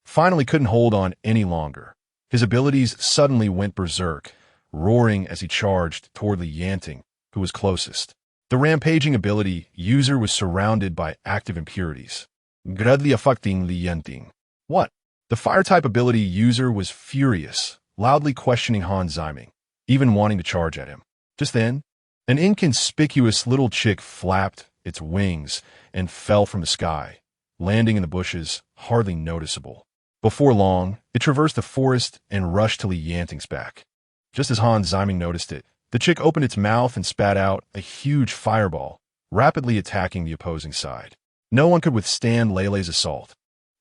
finally couldn't hold on any longer. His abilities suddenly went berserk, roaring as he charged toward Li Yanting, who was closest. The rampaging ability user was surrounded by active impurities, greatly affecting Li Yanting. What? The fire-type ability user was furious, loudly questioning Han Ziming, even wanting to charge at him. Just then, an inconspicuous little chick flapped its wings and fell from the sky, landing in the bushes, hardly noticeable. Before long, it traversed the forest and rushed to Li Yanting's back. Just as Han Ziming noticed it, the chick opened its mouth and spat out a huge fireball, rapidly attacking the opposing side. No one could withstand Lei's assault.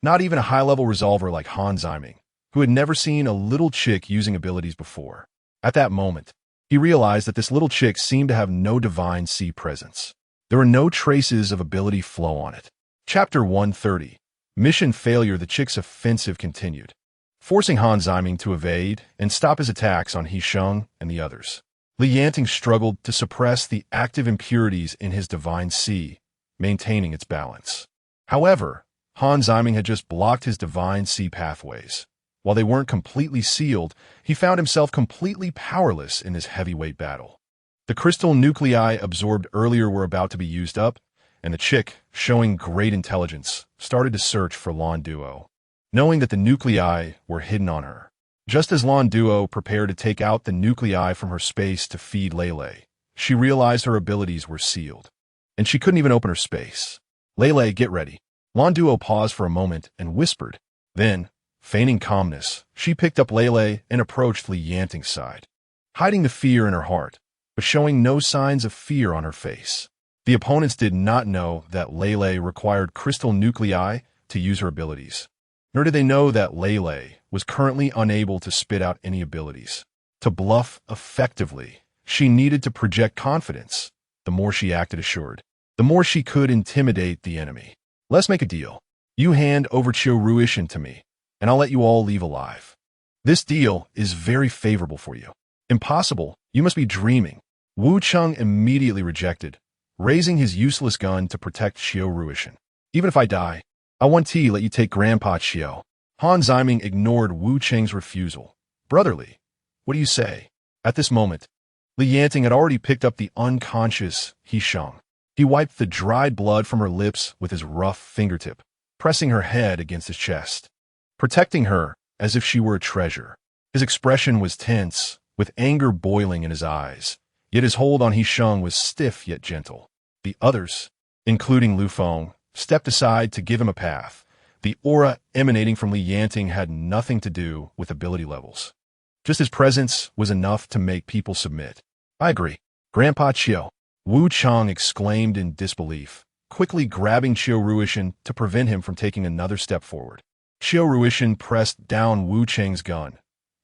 Not even a high-level resolver like Han Ziming, who had never seen a little chick using abilities before. At that moment, he realized that this little chick seemed to have no divine sea presence. There were no traces of ability flow on it. Chapter 130. Mission failure. The chick's offensive continued, forcing Han Ziming to evade and stop his attacks on He Sheng and the others. Li Yanting struggled to suppress the active impurities in his divine sea, maintaining its balance. However, Han Ziming had just blocked his divine sea pathways. While they weren't completely sealed, he found himself completely powerless in this heavyweight battle. The crystal nuclei absorbed earlier were about to be used up, and the chick, showing great intelligence, started to search for Lan Duo, knowing that the nuclei were hidden on her. Just as Lan Duo prepared to take out the nuclei from her space to feed Lei, she realized her abilities were sealed, and she couldn't even open her space. Lei, get ready. Lan Duo paused for a moment and whispered. Then, feigning calmness, she picked up Lei and approached Li Yanting's side, hiding the fear in her heart, but showing no signs of fear on her face. The opponents did not know that Lei required crystal nuclei to use her abilities, nor did they know that Lei was currently unable to spit out any abilities. To bluff effectively, she needed to project confidence. The more she acted assured, the more she could intimidate the enemy. Let's make a deal. You hand over Qiu Ruishan to me, and I'll let you all leave alive. This deal is very favorable for you. Impossible, you must be dreaming. Wu Cheng immediately rejected, raising his useless gun to protect Xiao Ruishan. Even if I die, I want to let you take Grandpa Xiao. Han Ziming ignored Wu Cheng's refusal. Brotherly, what do you say? At this moment, Li Yanting had already picked up the unconscious He Sheng. He wiped the dried blood from her lips with his rough fingertip, pressing her head against his chest, protecting her as if she were a treasure. His expression was tense, with anger boiling in his eyes, yet his hold on He Sheng was stiff yet gentle. The others, including Lu Feng, stepped aside to give him a path. The aura emanating from Li Yanting had nothing to do with ability levels. Just his presence was enough to make people submit. I agree. Grandpa Qiu, Wu Cheng exclaimed in disbelief, quickly grabbing Qiu Ruishan to prevent him from taking another step forward. Qiu Ruishan pressed down Wu Cheng's gun.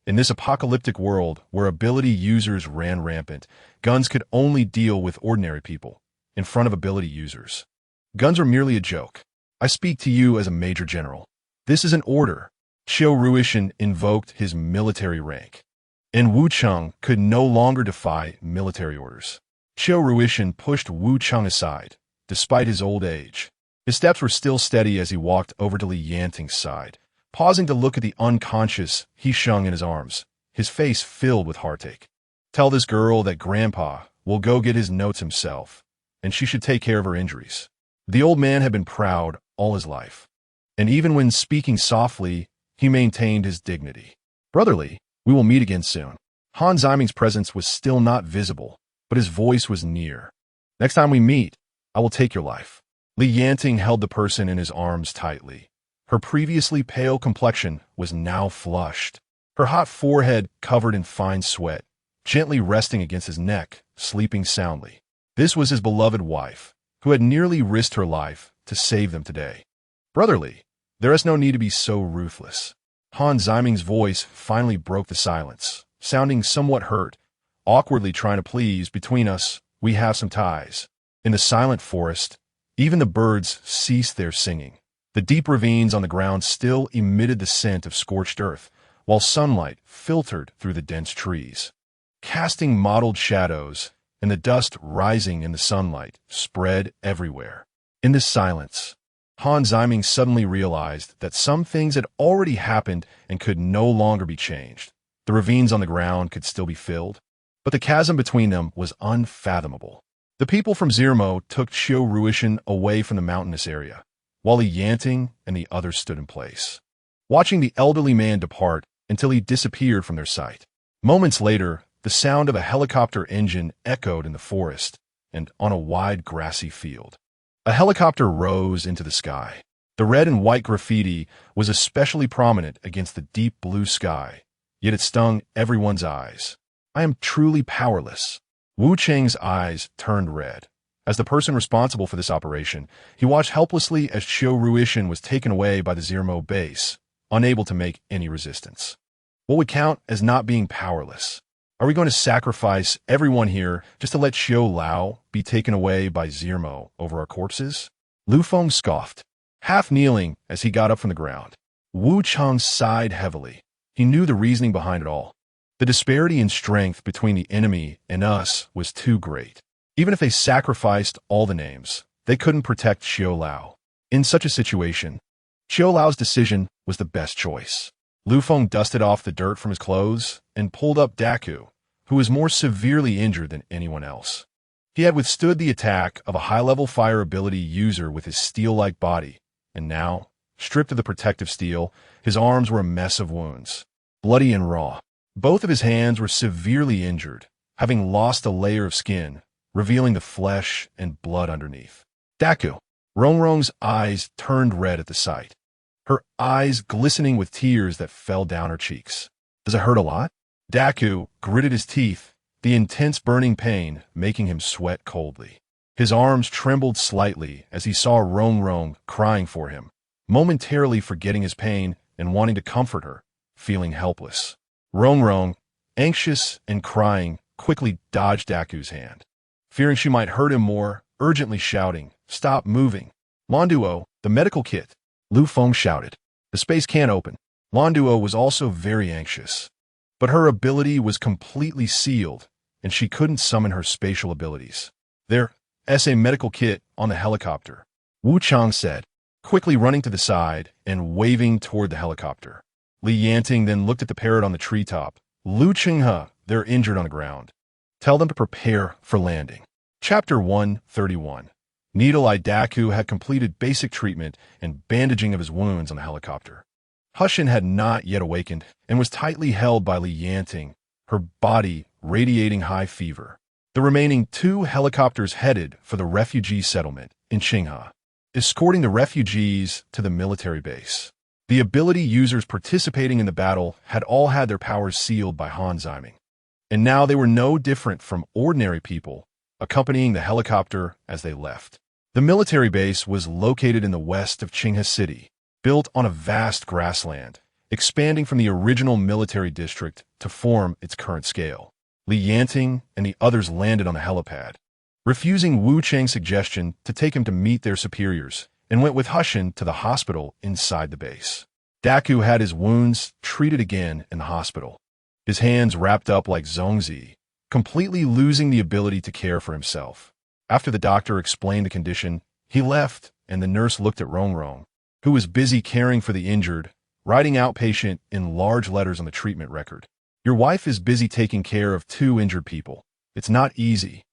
In this apocalyptic world where ability users ran rampant, guns could only deal with ordinary people, in front of ability users. Guns are merely a joke. I speak to you as a major general. This is an order. Qiu Ruishan invoked his military rank, and Wu Cheng could no longer defy military orders. Qiu Ruishan pushed Wu Cheng aside, despite his old age. His steps were still steady as he walked over to Li Yanting's side, pausing to look at the unconscious He Sheng in his arms, his face filled with heartache. Tell this girl that Grandpa will go get his notes himself, and she should take care of her injuries. The old man had been proud all his life, and even when speaking softly, he maintained his dignity. Brotherly, we will meet again soon. Han Ziming's presence was still not visible, but his voice was near. Next time we meet, I will take your life. Li Yanting held the person in his arms tightly. Her previously pale complexion was now flushed, her hot forehead covered in fine sweat, gently resting against his neck, sleeping soundly. This was his beloved wife, who had nearly risked her life to save them today. Brotherly, there is no need to be so ruthless. Han Ziming's voice finally broke the silence, sounding somewhat hurt, awkwardly trying to please. Between us, we have some ties. In the silent forest, even the birds ceased their singing. The deep ravines on the ground still emitted the scent of scorched earth, while sunlight filtered through the dense trees, casting mottled shadows, and the dust rising in the sunlight spread everywhere. In this silence, Han Ziming suddenly realized that some things had already happened and could no longer be changed. The ravines on the ground could still be filled, but the chasm between them was unfathomable. The people from Zermo took Qiu Ruishan away from the mountainous area, while Li Yanting and the others stood in place, watching the elderly man depart until he disappeared from their sight. Moments later, the sound of a helicopter engine echoed in the forest and on a wide grassy field. A helicopter rose into the sky. The red and white graffiti was especially prominent against the deep blue sky, yet it stung everyone's eyes. I am truly powerless. Wu Cheng's eyes turned red. As the person responsible for this operation, he watched helplessly as Qiu Ruishan was taken away by the Zermo base, unable to make any resistance. What would count as not being powerless? Are we going to sacrifice everyone here just to let Xiao Lao be taken away by Zermo over our corpses? Lu Feng scoffed, half kneeling as he got up from the ground. Wu Cheng sighed heavily. He knew the reasoning behind it all. The disparity in strength between the enemy and us was too great. Even if they sacrificed all the names, they couldn't protect Xiao Lao. In such a situation, Xiao Lao's decision was the best choice. Lu Feng dusted off the dirt from his clothes and pulled up Daku, who was more severely injured than anyone else. He had withstood the attack of a high-level fire ability user with his steel-like body, and now, stripped of the protective steel, his arms were a mess of wounds, bloody and raw. Both of his hands were severely injured, having lost a layer of skin, revealing the flesh and blood underneath. Daku, Rongrong's eyes turned red at the sight, her eyes glistening with tears that fell down her cheeks. Does it hurt a lot? Daku gritted his teeth, the intense burning pain making him sweat coldly. His arms trembled slightly as he saw Rongrong crying for him, momentarily forgetting his pain and wanting to comfort her, feeling helpless. Rongrong, anxious and crying, quickly dodged Daku's hand, fearing she might hurt him more, urgently shouting, "Stop moving! Monduo, the medical kit!" Lu Feng shouted. "The space can't open. Landuo was also very anxious, but her ability was completely sealed, and she couldn't summon her spatial abilities. There's a medical kit on the helicopter, Wu Chang said, quickly running to the side and waving toward the helicopter. Li Yanting then looked at the parrot on the treetop. Lu Qinghe, they're injured on the ground. Tell them to prepare for landing. Chapter 131. Needle-Eye Daku had completed basic treatment and bandaging of his wounds on the helicopter. He Sheng had not yet awakened and was tightly held by Li Yanting, her body radiating high fever. The remaining 2 helicopters headed for the refugee settlement in Qinghe, escorting the refugees to the military base. The ability users participating in the battle had all had their powers sealed by Han Ziming, and now they were no different from ordinary people, accompanying the helicopter as they left. The military base was located in the west of Qinghe City, built on a vast grassland, expanding from the original military district to form its current scale. Li Yanting and the others landed on the helipad, refusing Wu Chang's suggestion to take him to meet their superiors, and went with He Sheng to the hospital inside the base. Daku had his wounds treated again in the hospital, his hands wrapped up like Zongzi, completely losing the ability to care for himself. After the doctor explained the condition, he left, and the nurse looked at Rongrong, who was busy caring for the injured, writing outpatient in large letters on the treatment record. Your wife is busy taking care of 2 injured people. It's not easy,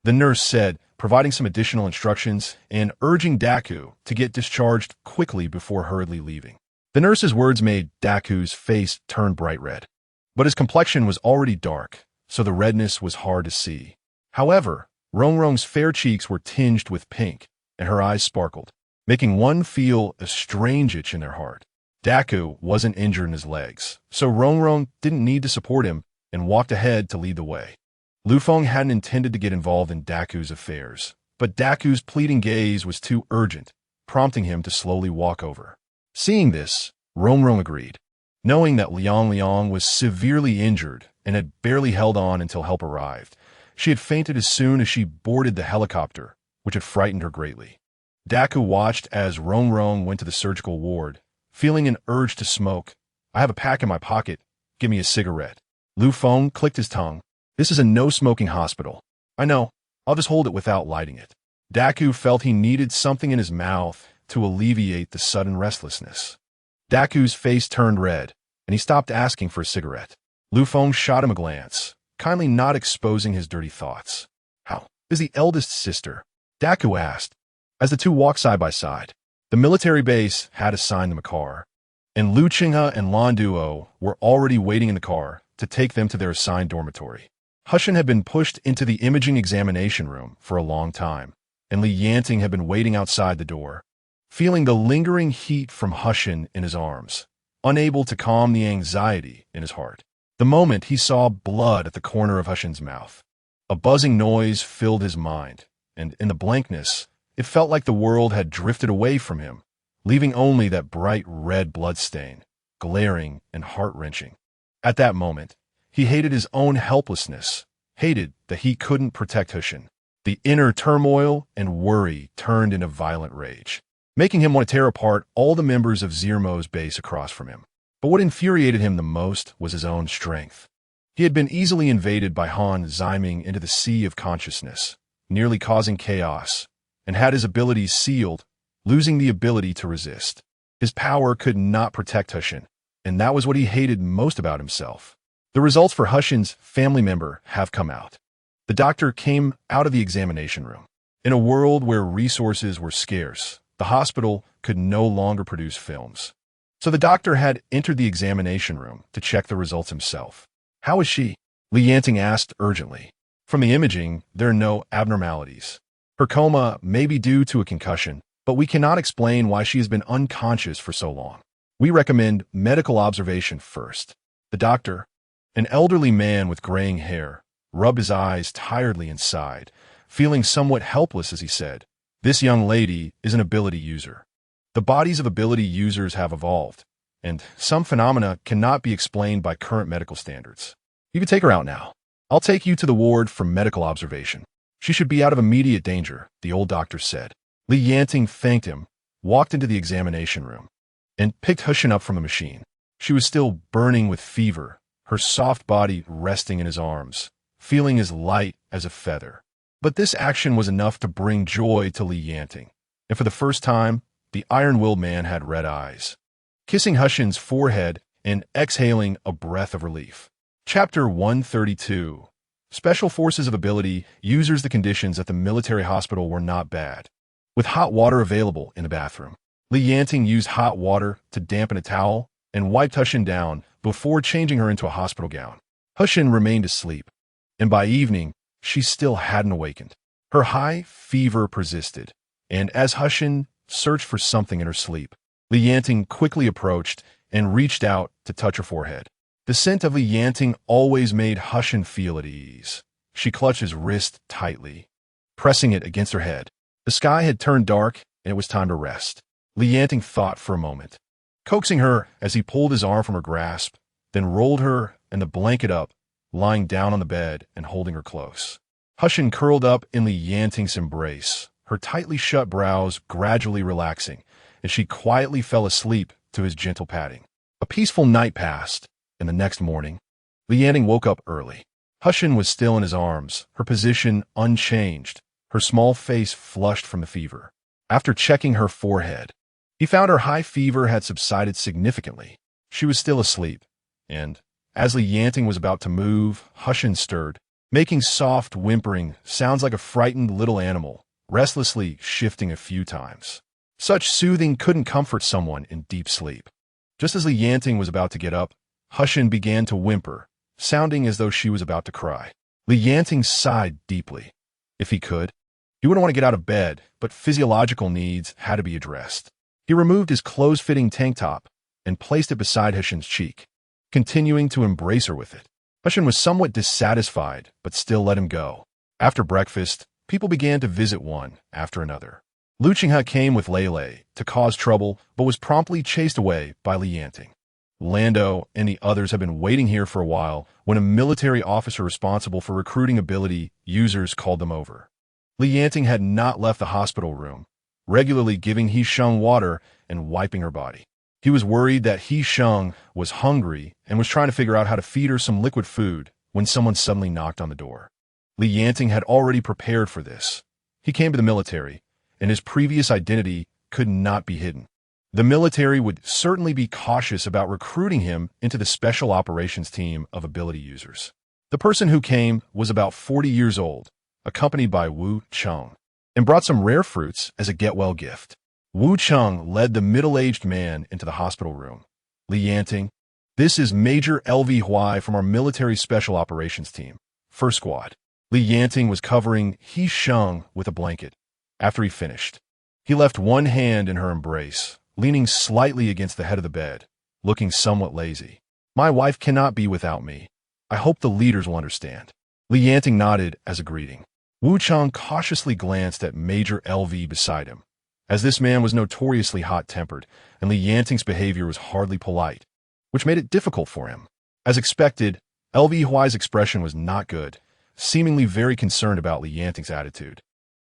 the nurse said, providing some additional instructions and urging Daku to get discharged quickly before hurriedly leaving. The nurse's words made Daku's face turn bright red, but his complexion was already dark, so the redness was hard to see. However, Rongrong's fair cheeks were tinged with pink, and her eyes sparkled, making one feel a strange itch in their heart. Daku wasn't injured in his legs, so Rongrong didn't need to support him and walked ahead to lead the way. Lu Feng hadn't intended to get involved in Daku's affairs, but Daku's pleading gaze was too urgent, prompting him to slowly walk over. Seeing this, Rongrong agreed, knowing that Liang was severely injured and had barely held on until help arrived. She had fainted as soon as she boarded the helicopter, which had frightened her greatly. Daku watched as Rongrong went to the surgical ward, feeling an urge to smoke. I have a pack in my pocket. Give me a cigarette. Lu Feng clicked his tongue. This is a no-smoking hospital. I know. I'll just hold it without lighting it. Daku felt he needed something in his mouth to alleviate the sudden restlessness. Daku's face turned red, and he stopped asking for a cigarette. Lu Feng shot him a glance, kindly not exposing his dirty thoughts. How is the eldest sister? Daku asked, as the 2 walked side by side. The military base had assigned them a car, and Lu Qinghe and Landuo were already waiting in the car to take them to their assigned dormitory. He Sheng had been pushed into the imaging examination room for a long time, and Li Yanting had been waiting outside the door, feeling the lingering heat from He Sheng in his arms, unable to calm the anxiety in his heart. The moment he saw blood at the corner of He Sheng's mouth, a buzzing noise filled his mind, and in the blankness, it felt like the world had drifted away from him, leaving only that bright red bloodstain, glaring and heart-wrenching. At that moment, he hated his own helplessness, hated that he couldn't protect He Sheng. The inner turmoil and worry turned into violent rage, making him want to tear apart all the members of Zermo's base across from him. But what infuriated him the most was his own strength. He had been easily invaded by Han Ziming into the sea of consciousness, nearly causing chaos, and had his abilities sealed, losing the ability to resist. His power could not protect He Sheng, and that was what he hated most about himself. The results for He Sheng's family member have come out. The doctor came out of the examination room. In a world where resources were scarce, the hospital could no longer produce films. So the doctor had entered the examination room to check the results himself. How is she? Li Yanting asked urgently. From the imaging, there are no abnormalities. Her coma may be due to a concussion, but we cannot explain why she has been unconscious for so long. We recommend medical observation first. The doctor, an elderly man with graying hair, rubbed his eyes tiredly and sighed, feeling somewhat helpless as he said, "This young lady is an ability user. The bodies of ability users have evolved, and some phenomena cannot be explained by current medical standards. You can take her out now. I'll take you to the ward for medical observation. She should be out of immediate danger," the old doctor said. Li Yanting thanked him, walked into the examination room, and picked He Sheng up from the machine. She was still burning with fever, her soft body resting in his arms, feeling as light as a feather. But this action was enough to bring joy to Li Yanting, and for the first time, the iron-willed man had red eyes. Kissing He Sheng's forehead and exhaling a breath of relief. Chapter 132. Special Forces of Ability users. The conditions at the military hospital were not bad. With hot water available in the bathroom, Li Yanting used hot water to dampen a towel and wiped He Sheng down before changing her into a hospital gown. He Sheng remained asleep, and by evening, she still hadn't awakened. Her high fever persisted, and as He Sheng searched for something in her sleep, Li Yanting quickly approached and reached out to touch her forehead. The scent of Li Yanting always made He Sheng feel at ease. She clutched his wrist tightly, pressing it against her head. The sky had turned dark, and it was time to rest. Li Yanting thought for a moment, coaxing her as he pulled his arm from her grasp, then rolled her and the blanket up, lying down on the bed and holding her close. He Sheng curled up in Li Yanting's embrace, her tightly shut brows gradually relaxing, and she quietly fell asleep to his gentle patting. A peaceful night passed, and the next morning, Li Yanting woke up early. He Sheng was still in his arms, her position unchanged, her small face flushed from the fever. After checking her forehead, he found her high fever had subsided significantly. She was still asleep, and as Li Yanting was about to move, He Sheng stirred, making soft whimpering sounds like a frightened little animal, restlessly shifting a few times. Such soothing couldn't comfort someone in deep sleep. Just as Li Yanting was about to get up, He Sheng began to whimper, sounding as though she was about to cry. Li Yanting sighed deeply. If he could, he wouldn't want to get out of bed, but physiological needs had to be addressed. He removed his close-fitting tank top and placed it beside He Sheng's cheek, continuing to embrace her with it. He Sheng was somewhat dissatisfied, but still let him go. After breakfast, people began to visit one after another. Lu Qinghe came with Lele to cause trouble, but was promptly chased away by Li Yanting. Lando and the others had been waiting here for a while when a military officer responsible for recruiting ability users called them over. Li Yanting had not left the hospital room, regularly giving He Sheng water and wiping her body. He was worried that He Sheng was hungry and was trying to figure out how to feed her some liquid food when someone suddenly knocked on the door. Li Yanting had already prepared for this. He came to the military, and his previous identity could not be hidden. The military would certainly be cautious about recruiting him into the special operations team of ability users. The person who came was about 40 years old, accompanied by Wu Cheng, and brought some rare fruits as a get-well gift. Wu Cheng led the middle-aged man into the hospital room. Li Yanting, this is Major LV Huai from our military special operations team, First Squad. Li Yanting was covering He Sheng with a blanket. After he finished, he left one hand in her embrace, leaning slightly against the head of the bed, looking somewhat lazy. My wife cannot be without me. I hope the leaders will understand. Li Yanting nodded as a greeting. Wu Cheng cautiously glanced at Major LV beside him, as this man was notoriously hot-tempered, and Li Yanting's behavior was hardly polite, which made it difficult for him. As expected, LV Huai's expression was not good, seemingly very concerned about Li Yanting's attitude.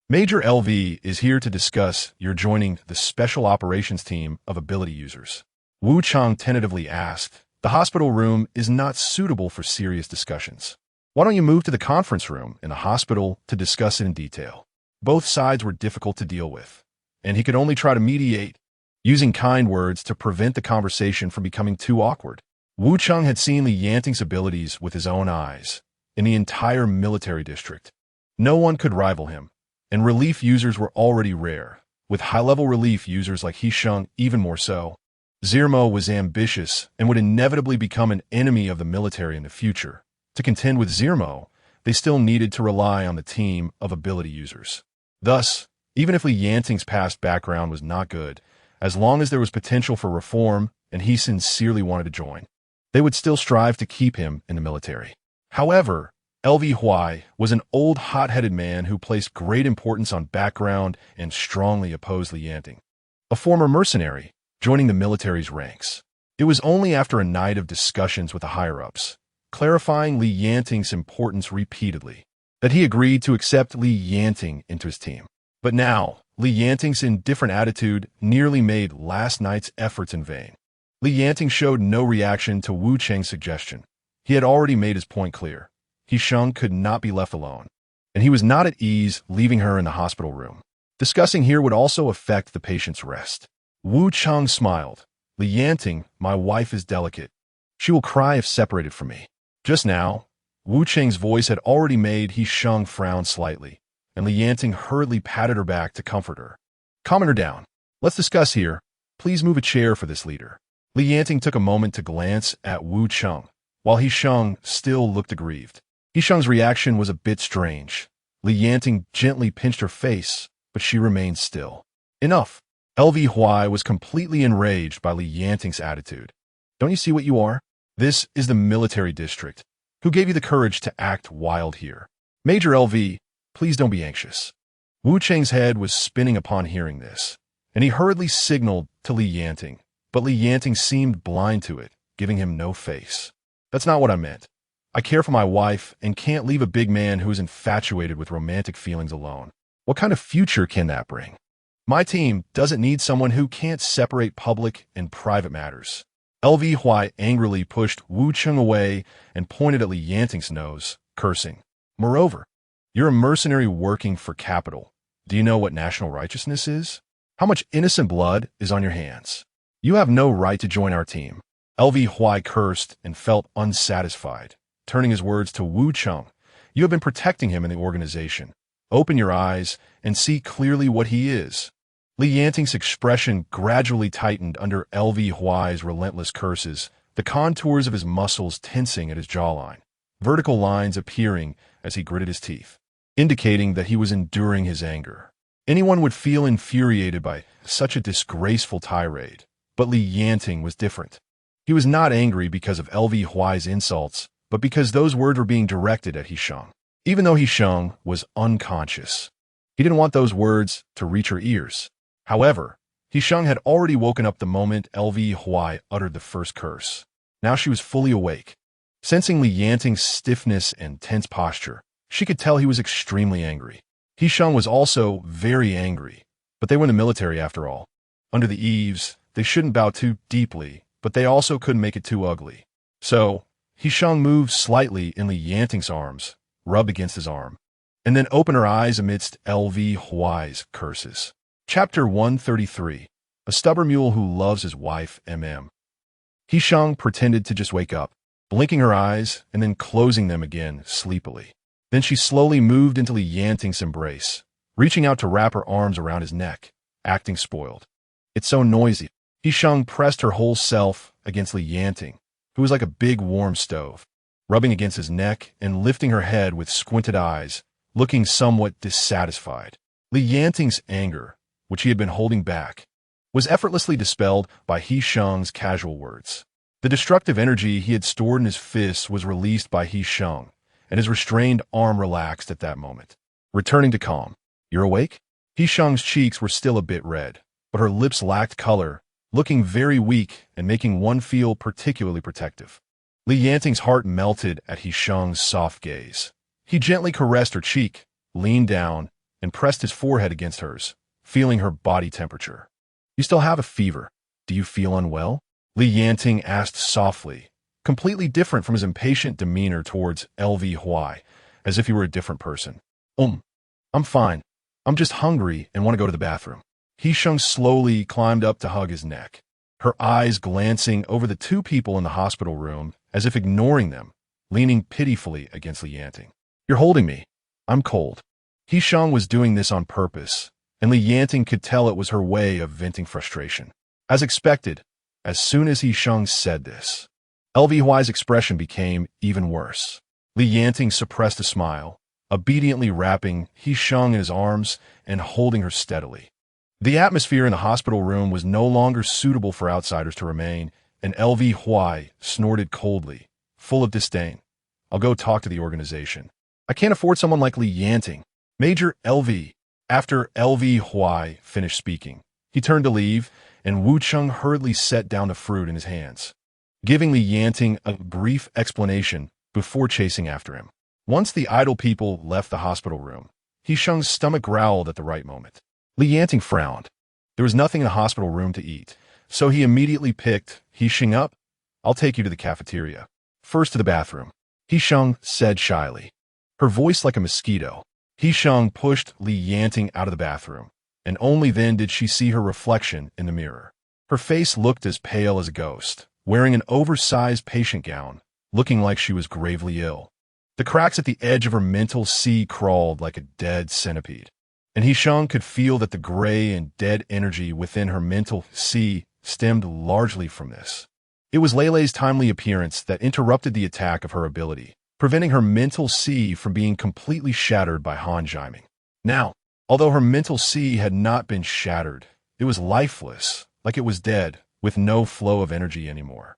Major LV is here to discuss your joining the Special Operations Team of ability users. Wu Cheng tentatively asked, the hospital room is not suitable for serious discussions. Why don't you move to the conference room in the hospital to discuss it in detail? Both sides were difficult to deal with, and he could only try to mediate, using kind words to prevent the conversation from becoming too awkward. Wu Cheng had seen Li Yanting's abilities with his own eyes in the entire military district. No one could rival him. And relief users were already rare, with high-level relief users like He Sheng even more so. Zermo was ambitious and would inevitably become an enemy of the military in the future. To contend with Zermo, they still needed to rely on the team of ability users. Thus, even if Li Yanting's past background was not good, as long as there was potential for reform and he sincerely wanted to join, they would still strive to keep him in the military. However, LV Huai was an old hot-headed man who placed great importance on background and strongly opposed Li Yanting, a former mercenary, joining the military's ranks. It was only after a night of discussions with the higher-ups, clarifying Li Yanting's importance repeatedly, that he agreed to accept Li Yanting into his team. But now, Li Yanting's indifferent attitude nearly made last night's efforts in vain. Li Yanting showed no reaction to Wu Cheng's suggestion. He had already made his point clear. He Sheng could not be left alone, and he was not at ease leaving her in the hospital room. Discussing here would also affect the patient's rest. Wu Cheng smiled. Li Yanting, my wife is delicate. She will cry if separated from me. Just now, Wu Cheng's voice had already made He Sheng frown slightly, and Li Yanting hurriedly patted her back to comfort her. Calm her down. Let's discuss here. Please move a chair for this leader. Li Yanting took a moment to glance at Wu Cheng, while He Sheng still looked aggrieved. He Sheng's reaction was a bit strange. Li Yanting gently pinched her face, but she remained still. Enough. LV Huai was completely enraged by Li Yanting's attitude. Don't you see what you are? This is the military district. Who gave you the courage to act wild here? Major LV, please don't be anxious. Wu Cheng's head was spinning upon hearing this, and he hurriedly signaled to Li Yanting, but Li Yanting seemed blind to it, giving him no face. That's not what I meant. I care for my wife and can't leave a big man who is infatuated with romantic feelings alone. What kind of future can that bring? My team doesn't need someone who can't separate public and private matters. LV Huai angrily pushed Wu Cheng away and pointed at Li Yanting's nose, cursing. Moreover, you're a mercenary working for capital. Do you know what national righteousness is? How much innocent blood is on your hands? You have no right to join our team. LV Huai cursed and felt unsatisfied, turning his words to Wu Cheng. You have been protecting him in the organization. Open your eyes and see clearly what he is. Li Yanting's expression gradually tightened under LV Huai's relentless curses, the contours of his muscles tensing at his jawline, vertical lines appearing as he gritted his teeth, indicating that he was enduring his anger. Anyone would feel infuriated by such a disgraceful tirade, but Li Yanting was different. He was not angry because of LV Huai's insults, but because those words were being directed at He Sheng. Even though He Sheng was unconscious, he didn't want those words to reach her ears. However, He Sheng had already woken up the moment LV Huai uttered the first curse. Now she was fully awake. Sensing Li Yanting's stiffness and tense posture, she could tell he was extremely angry. He Sheng was also very angry, but they were in the military after all. Under the eaves, they shouldn't bow too deeply, but they also couldn't make it too ugly. So, He Sheng moved slightly in Li Yanting's arms, rubbed against his arm, and then opened her eyes amidst LV Huai's curses. Chapter 133. A Stubborn Mule Who Loves His Wife, MM. He Sheng pretended to just wake up, blinking her eyes and then closing them again sleepily. Then she slowly moved into Li Yanting's embrace, reaching out to wrap her arms around his neck, acting spoiled. It's so noisy. He Sheng pressed her whole self against Li Yanting, who was like a big warm stove, rubbing against his neck and lifting her head with squinted eyes, looking somewhat dissatisfied. Li Yanting's anger, which he had been holding back, was effortlessly dispelled by He Sheng's casual words. The destructive energy he had stored in his fists was released by He Sheng, and his restrained arm relaxed at that moment. Returning to calm. You're awake? He Sheng's cheeks were still a bit red, but her lips lacked color, looking very weak and making one feel particularly protective. Li Yanting's heart melted at He Sheng's soft gaze. He gently caressed her cheek, leaned down, and pressed his forehead against hers, feeling her body temperature. You still have a fever. Do you feel unwell? Li Yanting asked softly, completely different from his impatient demeanor towards LV Huai, as if he were a different person. I'm fine. I'm just hungry and want to go to the bathroom. He Sheng slowly climbed up to hug his neck, her eyes glancing over the two people in the hospital room as if ignoring them, leaning pitifully against Li Yanting. You're holding me. I'm cold. He Sheng was doing this on purpose, and Li Yanting could tell it was her way of venting frustration. As expected, as soon as He Sheng said this, LV Huai's expression became even worse. Li Yanting suppressed a smile, obediently wrapping He Sheng in his arms and holding her steadily. The atmosphere in the hospital room was no longer suitable for outsiders to remain, and LV Huai snorted coldly, full of disdain. I'll go talk to the organization. I can't afford someone like Li Yanting. Major LV. After LV Huai finished speaking, he turned to leave, and Wu Cheng hurriedly set down the fruit in his hands, giving Li Yanting a brief explanation before chasing after him. Once the idle people left the hospital room, He Sheng's stomach growled at the right moment. Li Yanting frowned. There was nothing in the hospital room to eat, so he immediately picked He Sheng up? I'll take you to the cafeteria. First to the bathroom, He Sheng said shyly, her voice like a mosquito. He Sheng pushed Li Yanting out of the bathroom, and only then did she see her reflection in the mirror. Her face looked as pale as a ghost, wearing an oversized patient gown, looking like she was gravely ill. The cracks at the edge of her mental sea crawled like a dead centipede, and He Sheng could feel that the gray and dead energy within her mental sea stemmed largely from this. It was Leilei's timely appearance that interrupted the attack of her ability, preventing her mental sea from being completely shattered by Han Jiming. Now, although her mental sea had not been shattered, it was lifeless, like it was dead, with no flow of energy anymore.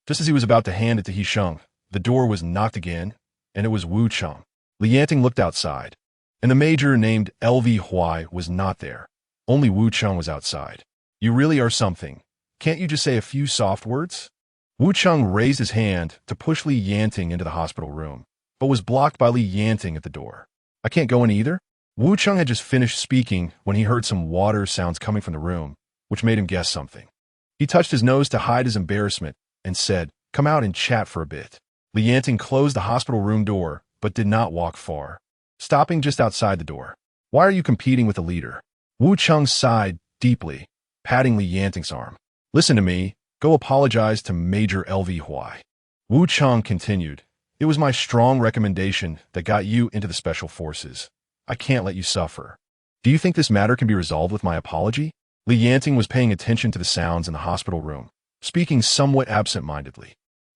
Just as he was about to hand it to He Sheng, the door was knocked again, and it was Wu Cheng. Li Yanting looked outside, and the major named LV Huai was not there. Only Wu Cheng was outside. You really are something. Can't you just say a few soft words? Wu Cheng raised his hand to push Li Yanting into the hospital room, but was blocked by Li Yanting at the door. I can't go in either? Wu Cheng had just finished speaking when he heard some water sounds coming from the room, which made him guess something. He touched his nose to hide his embarrassment and said, "Come out and chat for a bit." Li Yanting closed the hospital room door, but did not walk far, stopping just outside the door. Why are you competing with the leader? Wu Cheng sighed deeply, patting Li Yanting's arm. Listen to me. Go apologize to Major LV Huai. Wu Cheng continued, It was my strong recommendation that got you into the Special Forces. I can't let you suffer. Do you think this matter can be resolved with my apology? Li Yanting was paying attention to the sounds in the hospital room, speaking somewhat absent-mindedly.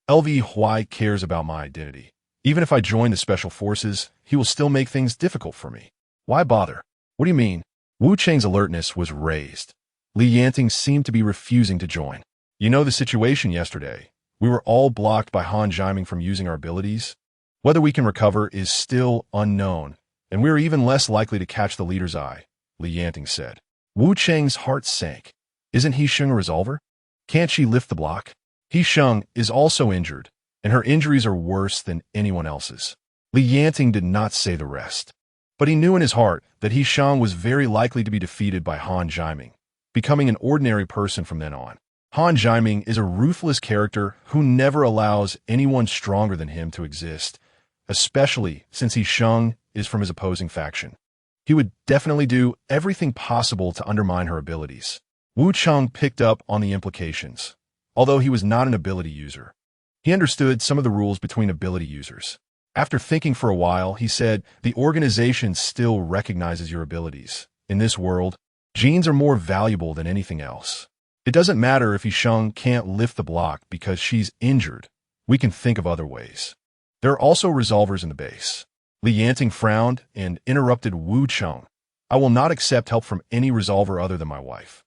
LV Huai cares about my identity. Even if I join the Special Forces, he will still make things difficult for me. Why bother? What do you mean? Wu Cheng's alertness was raised. Li Yanting seemed to be refusing to join. You know the situation yesterday. We were all blocked by Han Jiming from using our abilities. Whether we can recover is still unknown, and we are even less likely to catch the leader's eye, Li Yanting said. Wu Cheng's heart sank. Isn't He Sheng a resolver? Can't she lift the block? He Sheng is also injured, and her injuries are worse than anyone else's. Li Yanting did not say the rest, but he knew in his heart that He Sheng was very likely to be defeated by Han Jiming, becoming an ordinary person from then on. Han Jiming is a ruthless character who never allows anyone stronger than him to exist, especially since He Sheng is from his opposing faction. He would definitely do everything possible to undermine her abilities. Wu Cheng picked up on the implications, although he was not an ability user. He understood some of the rules between ability users. After thinking for a while, he said, the organization still recognizes your abilities. In this world, genes are more valuable than anything else. It doesn't matter if He Sheng can't lift the block because she's injured. We can think of other ways. There are also resolvers in the base. Li Yanting frowned and interrupted Wu Cheng. I will not accept help from any resolver other than my wife.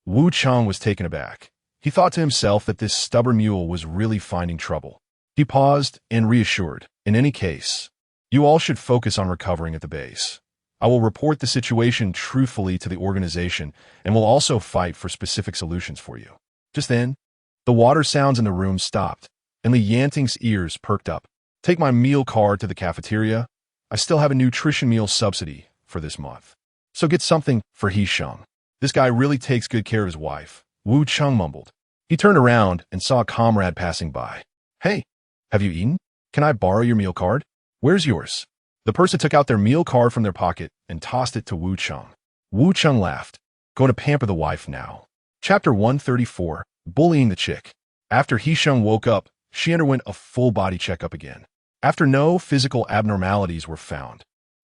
Wu Cheng was taken aback. He thought to himself that this stubborn mule was really finding trouble. He paused and reassured. In any case, you all should focus on recovering at the base. I will report the situation truthfully to the organization and will also fight for specific solutions for you. Just then, the water sounds in the room stopped, and Li Yanting's ears perked up. Take my meal card to the cafeteria. I still have a nutrition meal subsidy for this month. So get something for He Sheng. This guy really takes good care of his wife, Wu Cheng mumbled. He turned around and saw a comrade passing by. Hey, have you eaten? Can I borrow your meal card? Where's yours? The person took out their meal card from their pocket and tossed it to Wu Cheng. Wu Cheng laughed. Going to pamper the wife now. Chapter 134, Bullying the Chick. After He Sheng woke up, she underwent a full body checkup again. After no physical abnormalities were found,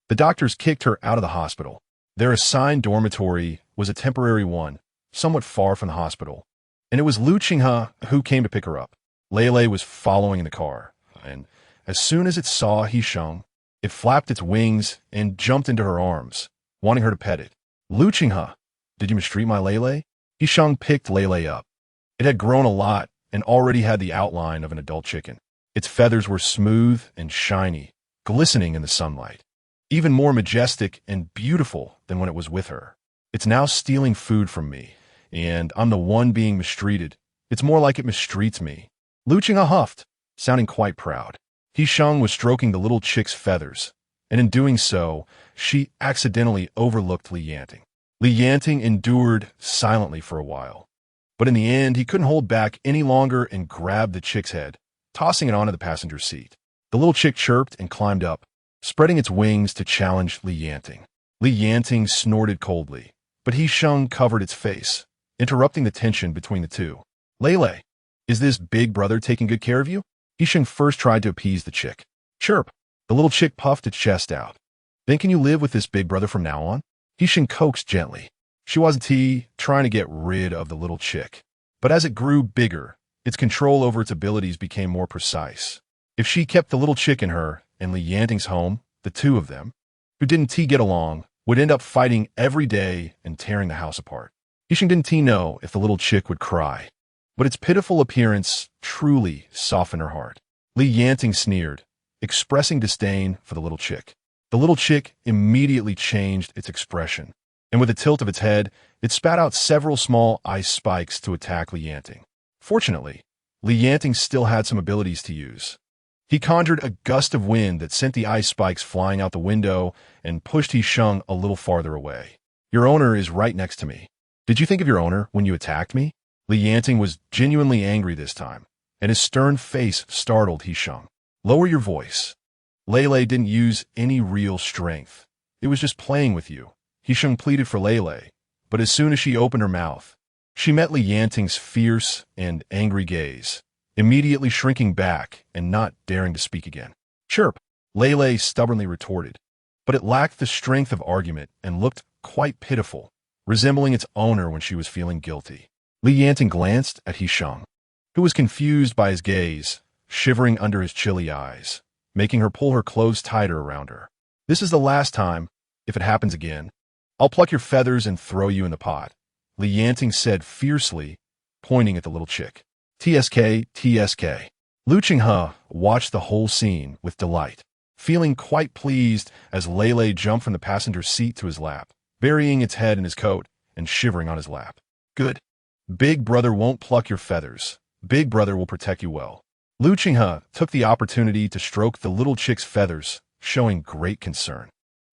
the doctors kicked her out of the hospital. Their assigned dormitory was a temporary one, somewhat far from the hospital, and it was Lu Qinghe who came to pick her up. Leilei was following in the car, and as soon as it saw He Sheng, it flapped its wings and jumped into her arms, wanting her to pet it. Lu Qinghe, did you mistreat my Leilei? He Sheng picked Leilei up. It had grown a lot and already had the outline of an adult chicken. Its feathers were smooth and shiny, glistening in the sunlight, even more majestic and beautiful than when it was with her. It's now stealing food from me, and I'm the one being mistreated. It's more like it mistreats me. Lu Qinghe huffed, sounding quite proud. He Sheng was stroking the little chick's feathers, and in doing so, she accidentally overlooked Li Yanting. Li Yanting endured silently for a while. But in the end, he couldn't hold back any longer and grabbed the chick's head, tossing it onto the passenger seat. The little chick chirped and climbed up, spreading its wings to challenge Li Yanting. Li Yanting snorted coldly, but He Sheng covered its face, interrupting the tension between the two. Lele, is this big brother taking good care of you? He Sheng first tried to appease the chick. Chirp. The little chick puffed its chest out. Then can you live with this big brother from now on? He Sheng coaxed gently. She wasn't trying to get rid of the little chick. But as it grew bigger, its control over its abilities became more precise. If she kept the little chick in her and Li Yanting's home, the two of them, who didn't get along, would end up fighting every day and tearing the house apart. He Sheng didn't know if the little chick would cry, but its pitiful appearance truly softened her heart. Li Yanting sneered, expressing disdain for the little chick. The little chick immediately changed its expression, and with a tilt of its head, it spat out several small ice spikes to attack Li Yanting. Fortunately, Li Yanting still had some abilities to use. He conjured a gust of wind that sent the ice spikes flying out the window and pushed He Sheng a little farther away. Your owner is right next to me. Did you think of your owner when you attacked me? Li Yanting was genuinely angry this time, and his stern face startled He Sheng. Lower your voice. Lele didn't use any real strength. It was just playing with you. He Sheng pleaded for Lele, but as soon as she opened her mouth, she met Li Yanting's fierce and angry gaze, immediately shrinking back and not daring to speak again. Chirp, Lele stubbornly retorted, but it lacked the strength of argument and looked quite pitiful, resembling its owner when she was feeling guilty. Li Yanting glanced at He Sheng, who was confused by his gaze, shivering under his chilly eyes, making her pull her clothes tighter around her. This is the last time. If it happens again, I'll pluck your feathers and throw you in the pot, Li Yanting said fiercely, pointing at the little chick. TSK, TSK. Lu Qinghe watched the whole scene with delight, feeling quite pleased as Lele jumped from the passenger seat to his lap, burying its head in his coat and shivering on his lap. Good. Big brother won't pluck your feathers. Big brother will protect you well. Lu Qinghe took the opportunity to stroke the little chick's feathers, showing great concern.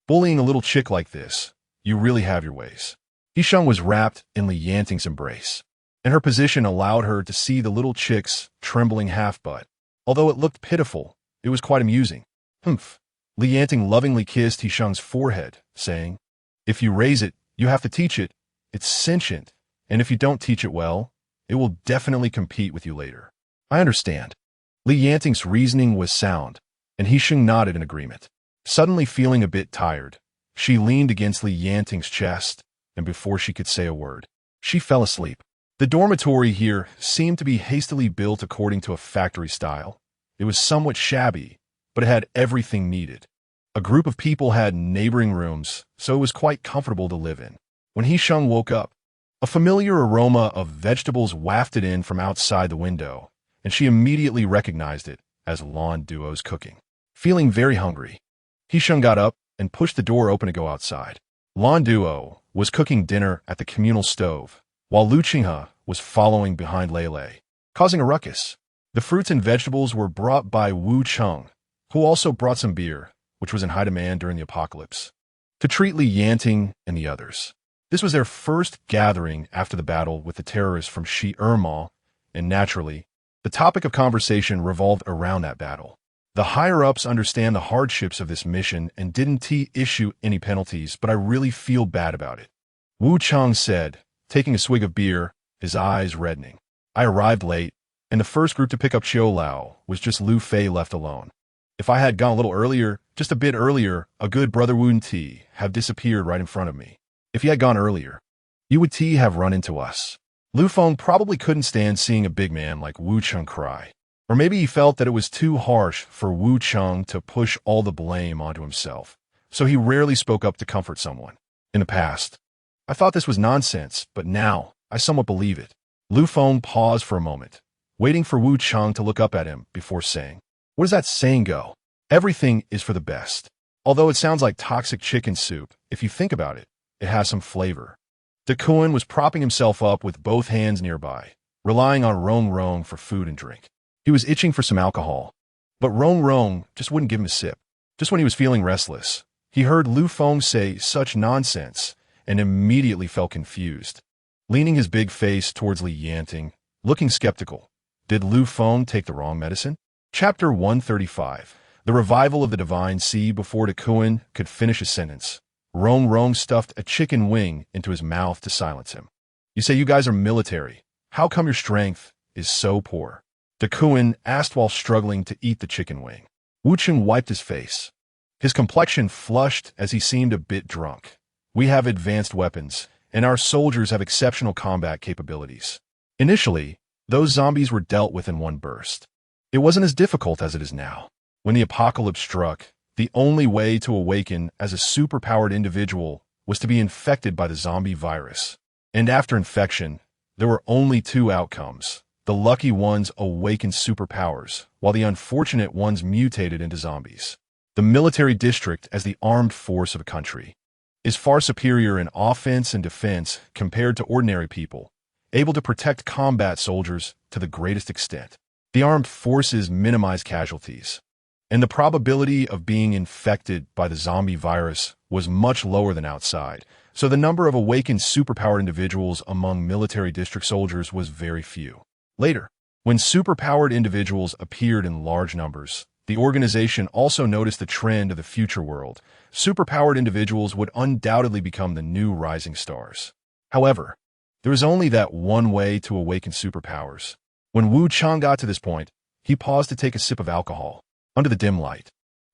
Bullying a little chick like this, you really have your ways. He Sheng was wrapped in Li Yanting's embrace, and her position allowed her to see the little chick's trembling half-butt. Although it looked pitiful, it was quite amusing. Humph. Li Yanting lovingly kissed He Sheng's forehead, saying, if you raise it, you have to teach it. It's sentient, and if you don't teach it well, it will definitely compete with you later. I understand. Li Yanting's reasoning was sound, and He Sheng nodded in agreement. Suddenly feeling a bit tired, she leaned against Li Yanting's chest, and before she could say a word, she fell asleep. The dormitory here seemed to be hastily built according to a factory style. It was somewhat shabby, but it had everything needed. A group of people had neighboring rooms, so it was quite comfortable to live in. When He Sheng woke up, a familiar aroma of vegetables wafted in from outside the window, and she immediately recognized it as Lan Duo's cooking. Feeling very hungry, He Sheng got up and pushed the door open to go outside. Lan Duo was cooking dinner at the communal stove, while Lu Qinghe was following behind Lele, causing a ruckus. The fruits and vegetables were brought by Wu Cheng, who also brought some beer, which was in high demand during the apocalypse, to treat Li Yanting and the others. This was their first gathering after the battle with the terrorists from Silmer, and naturally, the topic of conversation revolved around that battle. The higher-ups understand the hardships of this mission and didn't issue any penalties, but I really feel bad about it. Wu Cheng said, taking a swig of beer, his eyes reddening. I arrived late, and the first group to pick up Qiu Lao was just Lu Fei left alone. If I had gone a little earlier, just a bit earlier, a good brother wouldn't have disappeared right in front of me. If he had gone earlier, you would have run into us. Lu Feng probably couldn't stand seeing a big man like Wu Cheng cry. Or maybe he felt that it was too harsh for Wu Cheng to push all the blame onto himself, so he rarely spoke up to comfort someone. In the past, I thought this was nonsense, but now I somewhat believe it. Lu Feng paused for a moment, waiting for Wu Cheng to look up at him before saying, where does that saying go? Everything is for the best. Although it sounds like toxic chicken soup, if you think about it, it has some flavor. Duan was propping himself up with both hands nearby, relying on Rong Rong for food and drink. He was itching for some alcohol, but Rong Rong just wouldn't give him a sip. Just when he was feeling restless, he heard Lu Feng say such nonsense and immediately felt confused. leaning his big face towards Li Yanting, looking skeptical. Did Lu Feng take the wrong medicine? Chapter 135. The revival of the divine sea. Before Duan could finish a sentence, Rong Rong stuffed a chicken wing into his mouth to silence him. You say you guys are military. How come your strength is so poor? Duan asked while struggling to eat the chicken wing. Wu Cheng wiped his face. His complexion flushed as he seemed a bit drunk. We have advanced weapons, and our soldiers have exceptional combat capabilities. Initially, those zombies were dealt with in one burst. It wasn't as difficult as it is now. When the apocalypse struck, the only way to awaken as a superpowered individual was to be infected by the zombie virus. And after infection, there were only two outcomes. The lucky ones awakened superpowers, while the unfortunate ones mutated into zombies. The military district, as the armed force of a country, is far superior in offense and defense compared to ordinary people, able to protect combat soldiers to the greatest extent. The armed forces minimize casualties, and the probability of being infected by the zombie virus was much lower than outside, so the number of awakened superpowered individuals among military district soldiers was very few. Later, when superpowered individuals appeared in large numbers, the organization also noticed the trend of the future world. Superpowered individuals would undoubtedly become the new rising stars. However, there was only that one way to awaken superpowers. When Wu Cheng got to this point, he paused to take a sip of alcohol. Under the dim light,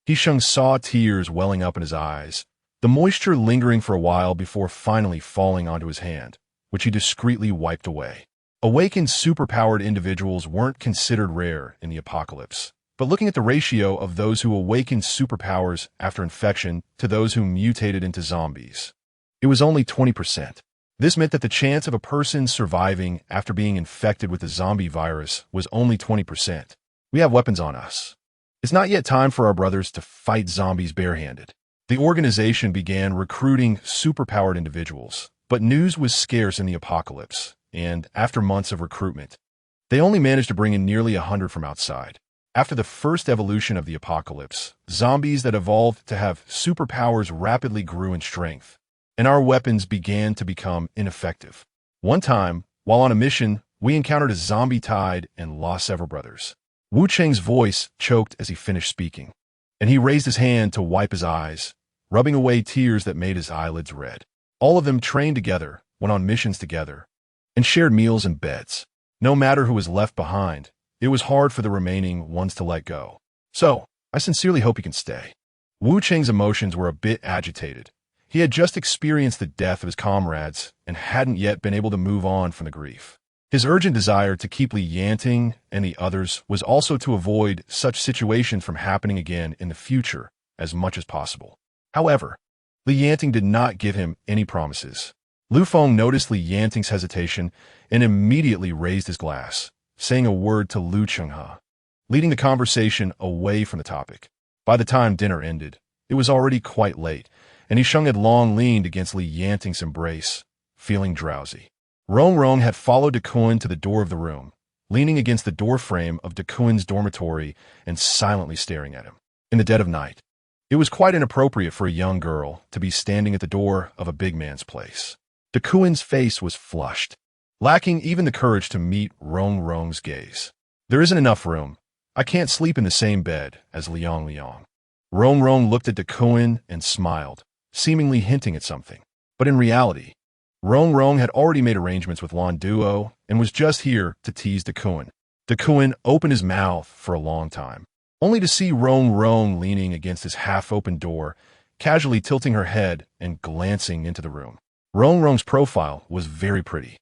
He Sheng saw tears welling up in his eyes, the moisture lingering for a while before finally falling onto his hand, which he discreetly wiped away. Awakened superpowered individuals weren't considered rare in the apocalypse, but looking at the ratio of those who awakened superpowers after infection to those who mutated into zombies, it was only 20%. This meant that the chance of a person surviving after being infected with the zombie virus was only 20%. We have weapons on us. It's not yet time for our brothers to fight zombies barehanded. The organization began recruiting superpowered individuals, but news was scarce in the apocalypse, and after months of recruitment, they only managed to bring in nearly 100 from outside. After the first evolution of the apocalypse, zombies that evolved to have superpowers rapidly grew in strength, and our weapons began to become ineffective. One time, while on a mission, we encountered a zombie tide and lost several brothers. Wu Cheng's voice choked as he finished speaking, and he raised his hand to wipe his eyes, rubbing away tears that made his eyelids red. All of them trained together, went on missions together, and shared meals and beds. No matter who was left behind, it was hard for the remaining ones to let go. So, I sincerely hope you can stay. Wu Cheng's emotions were a bit agitated. He had just experienced the death of his comrades and hadn't yet been able to move on from the grief. His urgent desire to keep Li Yanting and the others was also to avoid such situations from happening again in the future as much as possible. However, Li Yanting did not give him any promises. Lu Feng noticed Li Yanting's hesitation and immediately raised his glass, saying a word to Lu Chenghe, leading the conversation away from the topic. By the time dinner ended, it was already quite late, and He Sheng had long leaned against Li Yanting's embrace, feeling drowsy. Rong Rong had followed Duan to the door of the room, leaning against the doorframe of Duan's dormitory and silently staring at him. In the dead of night, it was quite inappropriate for a young girl to be standing at the door of a big man's place. Duan's face was flushed, lacking even the courage to meet Rong Rong's gaze. There isn't enough room. I can't sleep in the same bed as Liang Liang. Rong Rong looked at Duan and smiled, seemingly hinting at something. But in reality, Rong Rong had already made arrangements with Lan Duo and was just here to tease Duan. Duan opened his mouth for a long time, only to see Rong Rong leaning against his half-open door, casually tilting her head and glancing into the room. Rong Rong's profile was very pretty.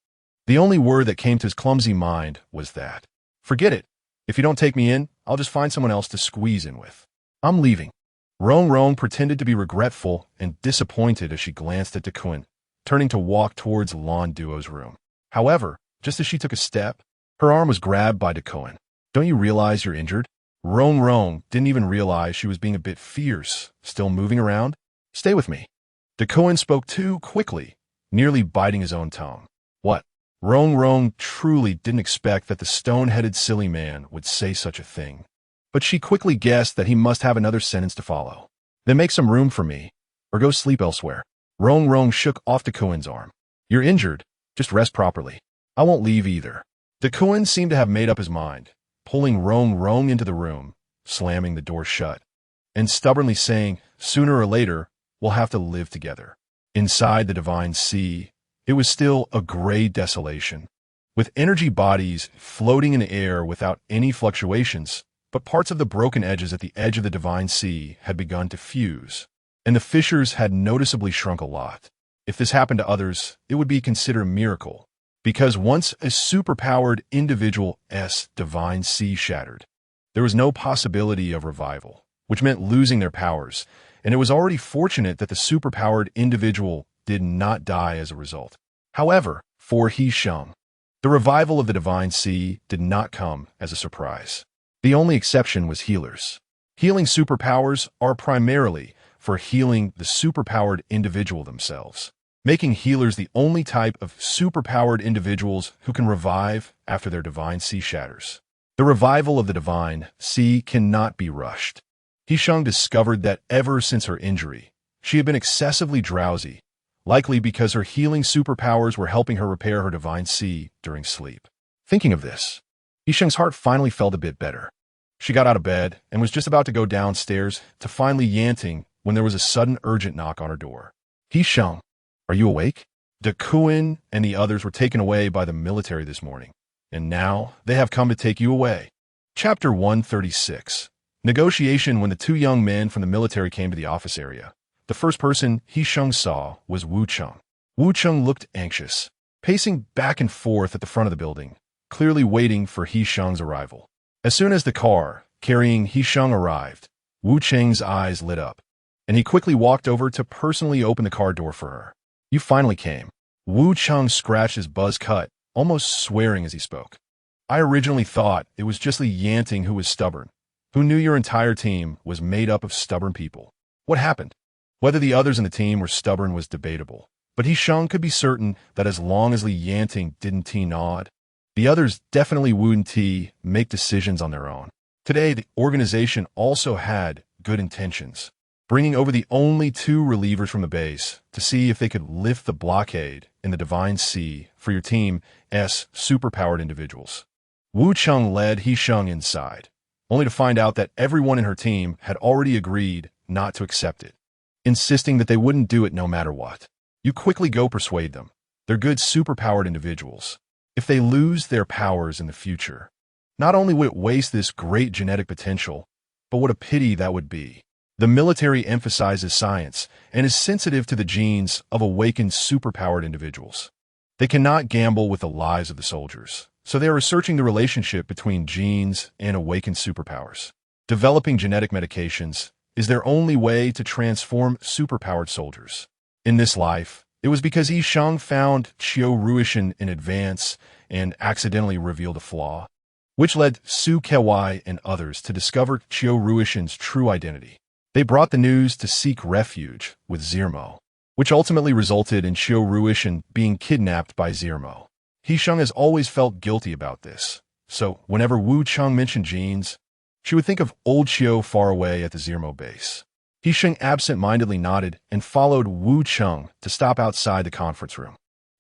The only word that came to his clumsy mind was that. Forget it. If you don't take me in, I'll just find someone else to squeeze in with. I'm leaving. Rong Rong pretended to be regretful and disappointed as she glanced at Duan, turning to walk towards Lan Duo's room. However, just as she took a step, her arm was grabbed by Duan. Don't you realize you're injured? Rong Rong didn't even realize she was being a bit fierce, still moving around. Stay with me. Duan spoke too quickly, nearly biting his own tongue. What? Rong Rong truly didn't expect that the stone-headed silly man would say such a thing. But she quickly guessed that he must have another sentence to follow. Then make some room for me, or go sleep elsewhere. Rong Rong shook off Duan's arm. You're injured. Just rest properly. I won't leave either. Duan seemed to have made up his mind, pulling Rong into the room, slamming the door shut, and stubbornly saying, sooner or later, we'll have to live together. Inside the divine sea, it was still a gray desolation, with energy bodies floating in the air without any fluctuations, but parts of the broken edges at the edge of the divine sea had begun to fuse, and the fissures had noticeably shrunk a lot. If this happened to others, it would be considered a miracle, because once a superpowered individual's divine sea shattered, there was no possibility of revival, which meant losing their powers, and it was already fortunate that the superpowered individual did not die as a result. However, for He Sheng, the revival of the divine sea did not come as a surprise. The only exception was healers. Healing superpowers are primarily for healing the superpowered individual themselves, making healers the only type of superpowered individuals who can revive after their divine sea shatters. The revival of the divine sea cannot be rushed. He Sheng discovered that ever since her injury, she had been excessively drowsy, likely because her healing superpowers were helping her repair her divine sea during sleep. Thinking of this, He Sheng's heart finally felt a bit better. She got out of bed and was just about to go downstairs to find Li Yanting when there was a sudden urgent knock on her door. He Sheng, are you awake? Duan and the others were taken away by the military this morning, and now they have come to take you away. Chapter 136. Negotiation. When the two young men from the military came to the office area, the first person He Sheng saw was Wu Cheng. Wu Cheng looked anxious, pacing back and forth at the front of the building, clearly waiting for He Sheng's arrival. As soon as the car carrying He Sheng arrived, Wu Cheng's eyes lit up, and he quickly walked over to personally open the car door for her. You finally came. Wu Cheng scratched his buzz cut, almost swearing as he spoke. I originally thought it was just Li Yanting who was stubborn, who knew your entire team was made up of stubborn people. What happened? Whether the others in the team were stubborn was debatable, but He Sheng could be certain that as long as Li Yanting didn't nod, the others definitely wouldn't make decisions on their own. Today, the organization also had good intentions, bringing over the only two relievers from the base to see if they could lift the blockade in the divine sea for your team's superpowered individuals. Wu Cheng led He Sheng inside, only to find out that everyone in her team had already agreed not to accept it, insisting that they wouldn't do it no matter what. You quickly go persuade them. They're good superpowered individuals. If they lose their powers in the future, not only would it waste this great genetic potential, but what a pity that would be. The military emphasizes science and is sensitive to the genes of awakened superpowered individuals. They cannot gamble with the lives of the soldiers, so they are researching the relationship between genes and awakened superpowers. Developing genetic medications is their only way to transform superpowered soldiers. In this life, it was because He Sheng found Ruishan in advance and accidentally revealed a flaw, which led Su Kewai and others to discover Ruishan's true identity. They brought the news to seek refuge with Zermo, which ultimately resulted in Ruishan being kidnapped by Zermo. He Sheng has always felt guilty about this, so whenever Wu Cheng mentioned genes, she would think of old Qiu far away at the Zermo base. He Sheng absent-mindedly nodded and followed Wu Cheng to stop outside the conference room.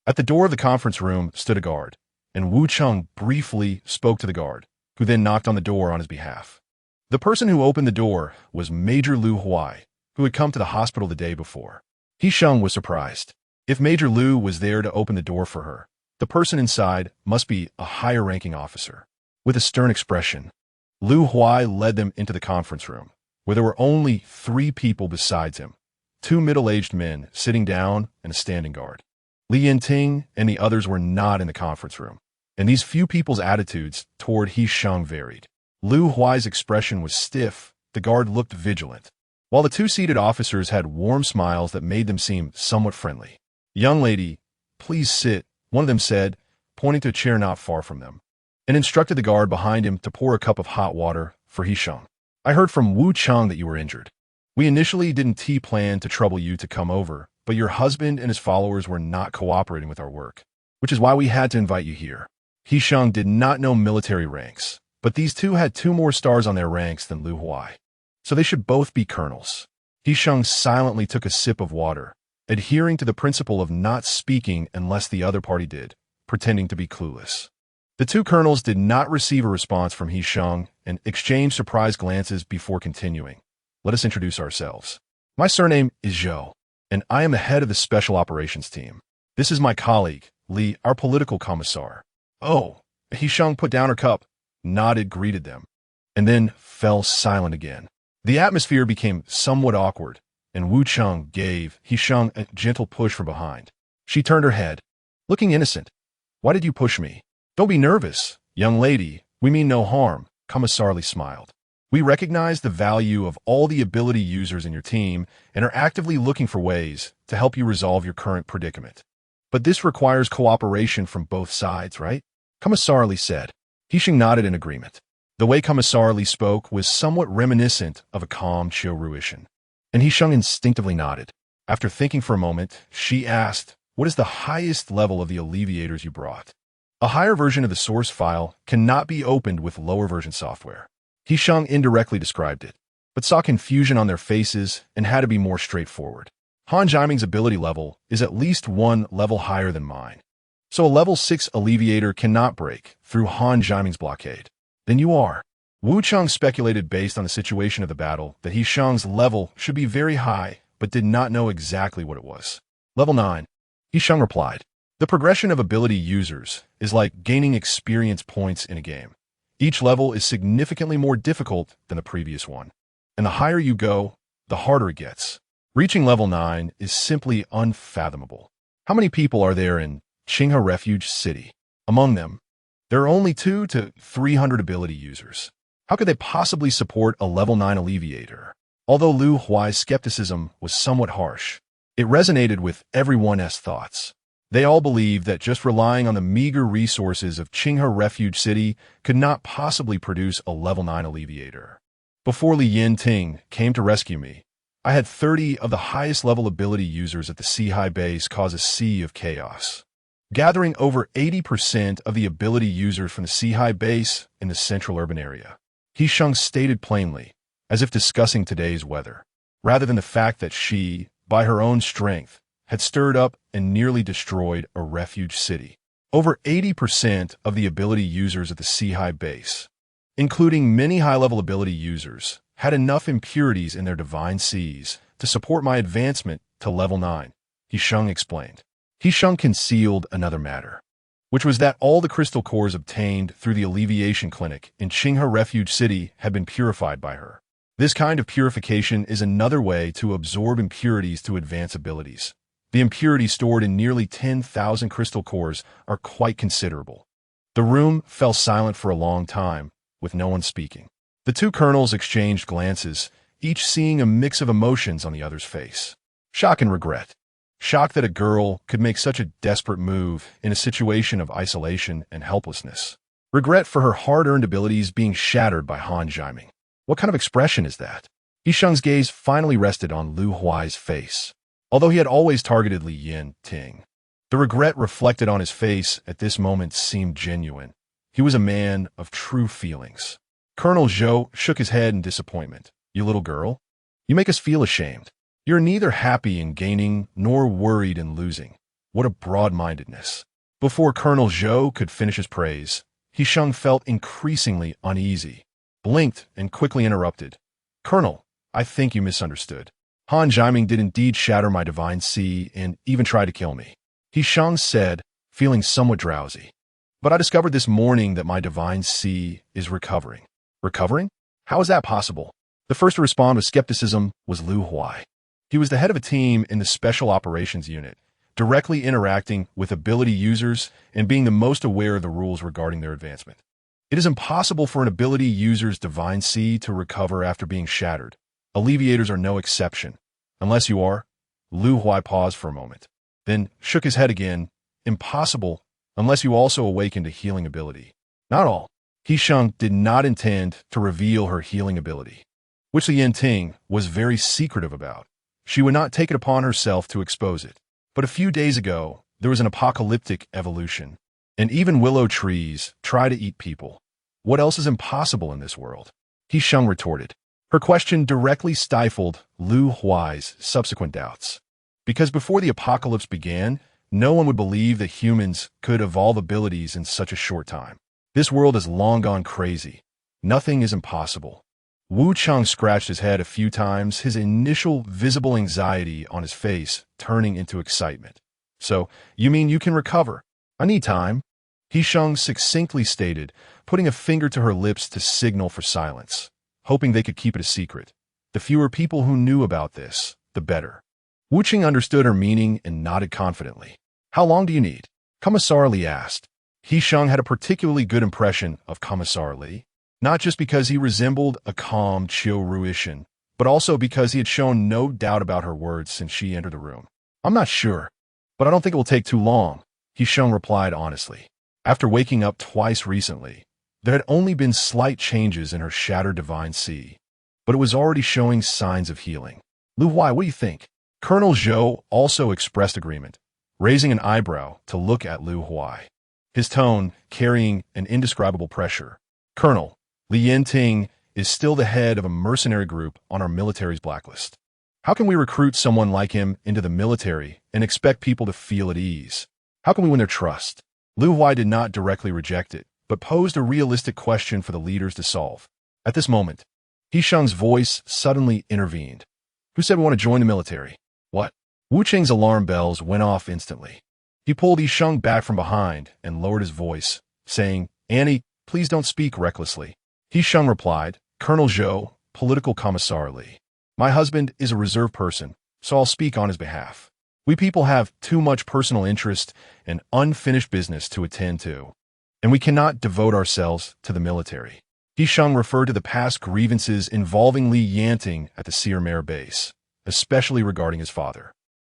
At the door of the conference room stood a guard, and Wu Cheng briefly spoke to the guard, who then knocked on the door on his behalf. The person who opened the door was Major Lu Huai, who had come to the hospital the day before. He Sheng was surprised. If Major Lu was there to open the door for her, the person inside must be a higher-ranking officer. With a stern expression, Lu Huai led them into the conference room, where there were only 3 people besides him, 2 middle-aged men sitting down and a standing guard. Li Yanting and the others were not in the conference room, and these few people's attitudes toward He Sheng varied. Lu Huai's expression was stiff, the guard looked vigilant, while the 2 seated officers had warm smiles that made them seem somewhat friendly. Young lady, please sit, one of them said, pointing to a chair not far from them, and instructed the guard behind him to pour a cup of hot water for He Sheng. I heard from Wu Cheng that you were injured. We initially didn't plan to trouble you to come over, but your husband and his followers were not cooperating with our work, which is why we had to invite you here. He Sheng did not know military ranks, but these 2 had 2 more stars on their ranks than Lu Huai, so they should both be colonels. He Sheng silently took a sip of water, adhering to the principle of not speaking unless the other party did, pretending to be clueless. The two colonels did not receive a response from He Sheng and exchanged surprised glances before continuing. Let us introduce ourselves. My surname is Zhou, and I am the head of the Special Operations Team. This is my colleague, Li, our political commissar. Oh, He Sheng put down her cup, nodded, greeted them, and then fell silent again. The atmosphere became somewhat awkward, and Wu Cheng gave He Sheng a gentle push from behind. She turned her head, looking innocent. Why did you push me? Don't be nervous, young lady. We mean no harm, Commissar Li smiled. We recognize the value of all the ability users in your team and are actively looking for ways to help you resolve your current predicament. But this requires cooperation from both sides, right? Commissar Li said. He Sheng nodded in agreement. The way Commissar Li spoke was somewhat reminiscent of a calm Qiu, and He Sheng instinctively nodded. After thinking for a moment, she asked, "What is the highest level of the alleviators you brought?" A higher version of the source file cannot be opened with lower version software. He Sheng indirectly described it, but saw confusion on their faces and had to be more straightforward. Han Jiming's ability level is at least one level higher than mine, so a level 6 alleviator cannot break through Han Jiming's blockade. Then you are. Wu Cheng speculated based on the situation of the battle that He Sheng's level should be very high, but did not know exactly what it was. Level 9. He Sheng replied. The progression of ability users is like gaining experience points in a game. Each level is significantly more difficult than the previous one, and the higher you go, the harder it gets. Reaching level 9 is simply unfathomable. How many people are there in Qinghe Refuge City? Among them, there are only 200 to 300 ability users. How could they possibly support a level 9 alleviator? Although Lu Huai's skepticism was somewhat harsh, it resonated with everyone's thoughts. They all believed that just relying on the meager resources of Qinghe Refuge City could not possibly produce a level 9 alleviator. Before Li Yanting came to rescue me, I had 30 of the highest level ability users at the Sea base cause a sea of chaos, gathering over 80% of the ability users from the Sea base in the central urban area. He Sheng stated plainly, as if discussing today's weather, rather than the fact that she, by her own strength, had stirred up and nearly destroyed a refuge city. Over 80% of the ability users at the Sea base, including many high-level ability users, had enough impurities in their divine seas to support my advancement to level 9, He Sheng explained. He Sheng concealed another matter, which was that all the crystal cores obtained through the alleviation clinic in Qinghe Refuge City had been purified by her. This kind of purification is another way to absorb impurities to advance abilities. The impurities stored in nearly 10,000 crystal cores are quite considerable. The room fell silent for a long time, with no one speaking. The two colonels exchanged glances, each seeing a mix of emotions on the other's face. Shock and regret. Shock that a girl could make such a desperate move in a situation of isolation and helplessness. Regret for her hard-earned abilities being shattered by Han Jiming. What kind of expression is that? He Sheng's gaze finally rested on Lu Huai's face. Although he had always targeted Li Yanting, the regret reflected on his face at this moment seemed genuine. He was a man of true feelings. Colonel Zhou shook his head in disappointment. You little girl, you make us feel ashamed. You're neither happy in gaining nor worried in losing. What a broad-mindedness. Before Colonel Zhou could finish his praise, He Sheng felt increasingly uneasy, blinked, and quickly interrupted. Colonel, I think you misunderstood. Han Jiming did indeed shatter my divine sea and even try to kill me, He Sheng said, feeling somewhat drowsy. But I discovered this morning that my divine sea is recovering. Recovering? How is that possible? The first to respond with skepticism was Lu Huai. He was the head of a team in the Special Operations Unit, directly interacting with ability users and being the most aware of the rules regarding their advancement. It is impossible for an ability user's divine sea to recover after being shattered. Alleviators are no exception. Unless you are. Lu Huai paused for a moment, then shook his head again. Impossible, unless you also awakened a healing ability. Not all. He Sheng did not intend to reveal her healing ability, which Li Yanting was very secretive about. She would not take it upon herself to expose it. But a few days ago, there was an apocalyptic evolution, and even willow trees try to eat people. What else is impossible in this world? He Sheng retorted. Her question directly stifled Lu Huai's subsequent doubts. Because before the apocalypse began, no one would believe that humans could evolve abilities in such a short time. This world has long gone crazy. Nothing is impossible. Wu Cheng scratched his head a few times, his initial visible anxiety on his face turning into excitement. So, you mean you can recover? I need time. He Sheng succinctly stated, putting a finger to her lips to signal for silence, hoping they could keep it a secret. The fewer people who knew about this, the better. Wu Cheng understood her meaning and nodded confidently. How long do you need? Commissar Li asked. He Sheng had a particularly good impression of Commissar Li, not just because he resembled a calm Chiu Ruishan, but also because he had shown no doubt about her words since she entered the room. I'm not sure, but I don't think it will take too long, He Sheng replied honestly. After waking up twice recently, there had only been slight changes in her shattered divine sea, but it was already showing signs of healing. Lu Huai, what do you think? Colonel Zhou also expressed agreement, raising an eyebrow to look at Lu Huai, his tone carrying an indescribable pressure. Colonel, Li Yanting is still the head of a mercenary group on our military's blacklist. How can we recruit someone like him into the military and expect people to feel at ease? How can we win their trust? Lu Huai did not directly reject it, but posed a realistic question for the leaders to solve. At this moment, He Sheng's voice suddenly intervened. Who said we want to join the military? What? Wu Cheng's alarm bells went off instantly. He pulled He Sheng back from behind and lowered his voice, saying, Annie, please don't speak recklessly. He Sheng replied, Colonel Zhou, political commissar Li. My husband is a reserved person, so I'll speak on his behalf. We people have too much personal interest and unfinished business to attend to, and we cannot devote ourselves to the military. He Sheng referred to the past grievances involving Li Yanting at the Silmer base, especially regarding his father.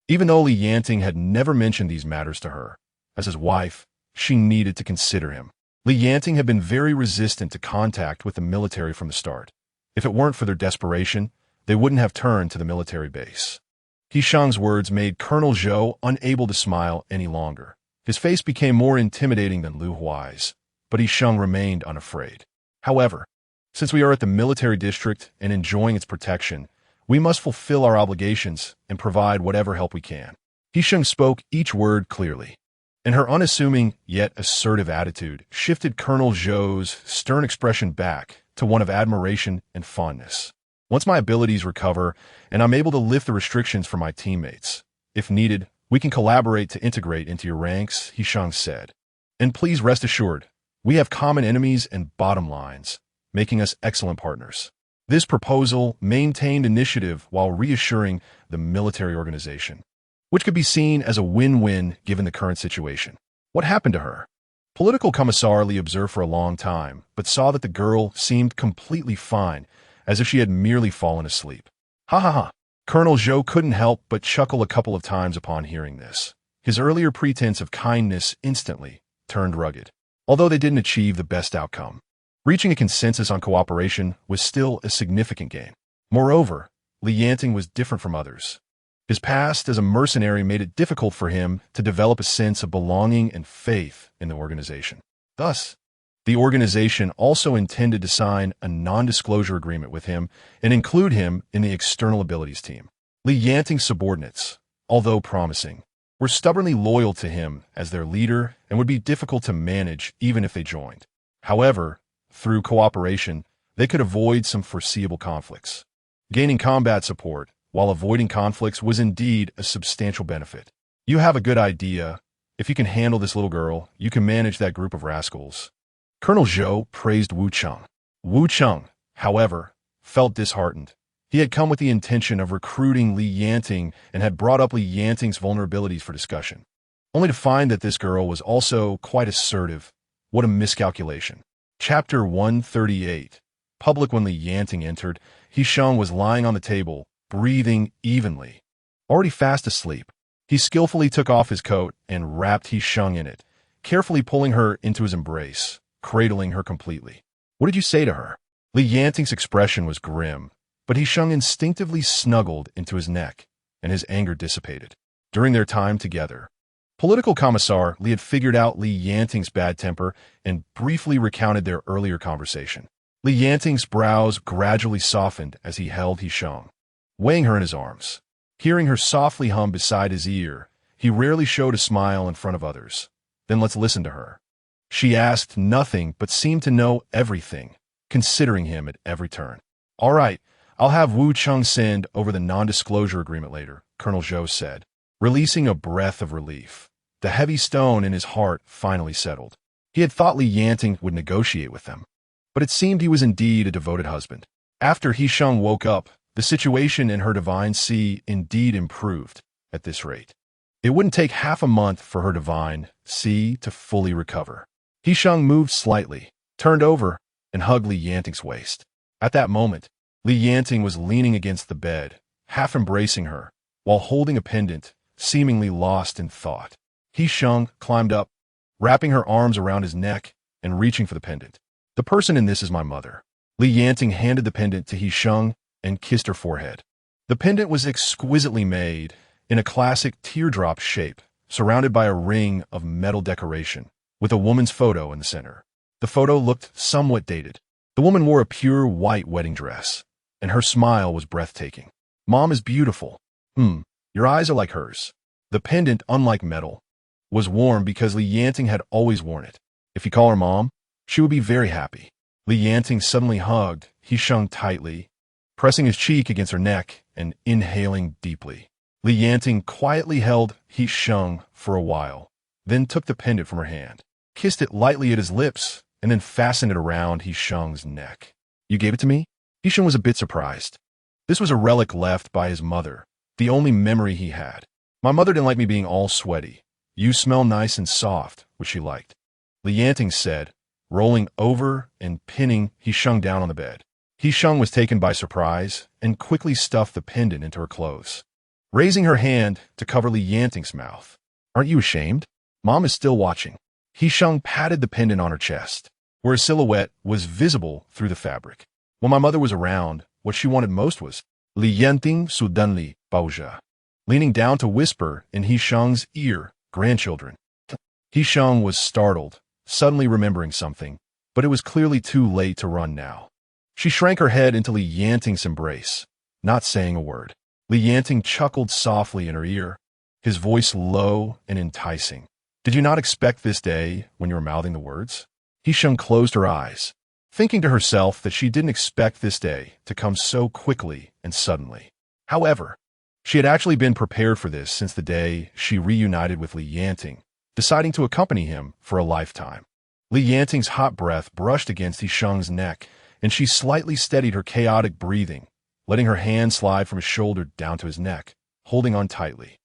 Even though Li Yanting had never mentioned these matters to her, as his wife, she needed to consider him. Li Yanting had been very resistant to contact with the military from the start. If it weren't for their desperation, they wouldn't have turned to the military base. He Sheng's words made Colonel Zhou unable to smile any longer. His face became more intimidating than Lu Huai's, but He Sheng remained unafraid. However, since we are at the military district and enjoying its protection, we must fulfill our obligations and provide whatever help we can. He Sheng spoke each word clearly, and her unassuming yet assertive attitude shifted Colonel Zhou's stern expression back to one of admiration and fondness. Once my abilities recover and I'm able to lift the restrictions for my teammates, if needed, we can collaborate to integrate into your ranks, He Sheng said. And please rest assured, we have common enemies and bottom lines, making us excellent partners. This proposal maintained initiative while reassuring the military organization, which could be seen as a win-win given the current situation. What happened to her? Political Commissar Li observed for a long time, but saw that the girl seemed completely fine, as if she had merely fallen asleep. Ha ha ha. Colonel Zhou couldn't help but chuckle a couple of times upon hearing this. His earlier pretense of kindness instantly turned rugged, although they didn't achieve the best outcome. Reaching a consensus on cooperation was still a significant gain. Moreover, Li Yanting was different from others. His past as a mercenary made it difficult for him to develop a sense of belonging and faith in the organization. Thus, the organization also intended to sign a non-disclosure agreement with him and include him in the external abilities team. Li Yanting's subordinates, although promising, were stubbornly loyal to him as their leader and would be difficult to manage even if they joined. However, through cooperation, they could avoid some foreseeable conflicts. Gaining combat support while avoiding conflicts was indeed a substantial benefit. You have a good idea. If you can handle this little girl, you can manage that group of rascals. Colonel Zhou praised Wu Cheng. Wu Cheng, however, felt disheartened. He had come with the intention of recruiting Li Yanting and had brought up Li Yanting's vulnerabilities for discussion, only to find that this girl was also quite assertive. What a miscalculation. Chapter 138. Public. When Li Yanting entered, He Sheng was lying on the table, breathing evenly. Already fast asleep, he skillfully took off his coat and wrapped He Sheng in it, carefully pulling her into his embrace, cradling her completely. What did you say to her? Li Yanting's expression was grim, but He Sheng instinctively snuggled into his neck, and his anger dissipated. During their time together, Political Commissar Li had figured out Li Yanting's bad temper and briefly recounted their earlier conversation. Li Yanting's brows gradually softened as he held He Sheng, weighing her in his arms. Hearing her softly hum beside his ear, he rarely showed a smile in front of others. Then let's listen to her. She asked nothing but seemed to know everything, considering him at every turn. All right, I'll have Wu Chung send over the non-disclosure agreement later, Colonel Zhou said, releasing a breath of relief. The heavy stone in his heart finally settled. He had thought Li Yanting would negotiate with them, but it seemed he was indeed a devoted husband. After He Sheng woke up, the situation in her divine sea indeed improved at this rate. It wouldn't take half a month for her divine sea to fully recover. He Sheng moved slightly, turned over, and hugged Li Yanting's waist. At that moment, Li Yanting was leaning against the bed, half embracing her, while holding a pendant, seemingly lost in thought. He Sheng climbed up, wrapping her arms around his neck and reaching for the pendant. The person in this is my mother. Li Yanting handed the pendant to He Sheng and kissed her forehead. The pendant was exquisitely made in a classic teardrop shape, surrounded by a ring of metal decoration, with a woman's photo in the center. The photo looked somewhat dated. The woman wore a pure white wedding dress, and her smile was breathtaking. Mom is beautiful. Your eyes are like hers. The pendant, unlike metal, was worn because Li Yanting had always worn it. If you call her mom, she would be very happy. Li Yanting suddenly hugged He Sheng tightly, pressing his cheek against her neck and inhaling deeply. Li Yanting quietly held He Sheng for a while, then took the pendant from her hand, kissed it lightly at his lips, and then fastened it around He Sheng's neck. You gave it to me? He Sheng was a bit surprised. This was a relic left by his mother, the only memory he had. My mother didn't like me being all sweaty. You smell nice and soft, which she liked. Li Yanting said, rolling over and pinning He Sheng down on the bed. He Sheng was taken by surprise and quickly stuffed the pendant into her clothes, raising her hand to cover Li Yanting's mouth. Aren't you ashamed? Mom is still watching. He Sheng patted the pendant on her chest, where a silhouette was visible through the fabric. When my mother was around, what she wanted most was Li Yanting suddenly Baoja, leaning down to whisper in He Sheng's ear, grandchildren. He Sheng was startled, suddenly remembering something, but it was clearly too late to run now. She shrank her head into Li Yanting's embrace, not saying a word. Li Yanting chuckled softly in her ear, his voice low and enticing. Did you not expect this day when you were mouthing the words? He Sheng closed her eyes, thinking to herself that she didn't expect this day to come so quickly and suddenly. However, she had actually been prepared for this since the day she reunited with Li Yanting, deciding to accompany him for a lifetime. Li Yanting's hot breath brushed against He Sheng's neck, and she slightly steadied her chaotic breathing, letting her hand slide from his shoulder down to his neck, holding on tightly.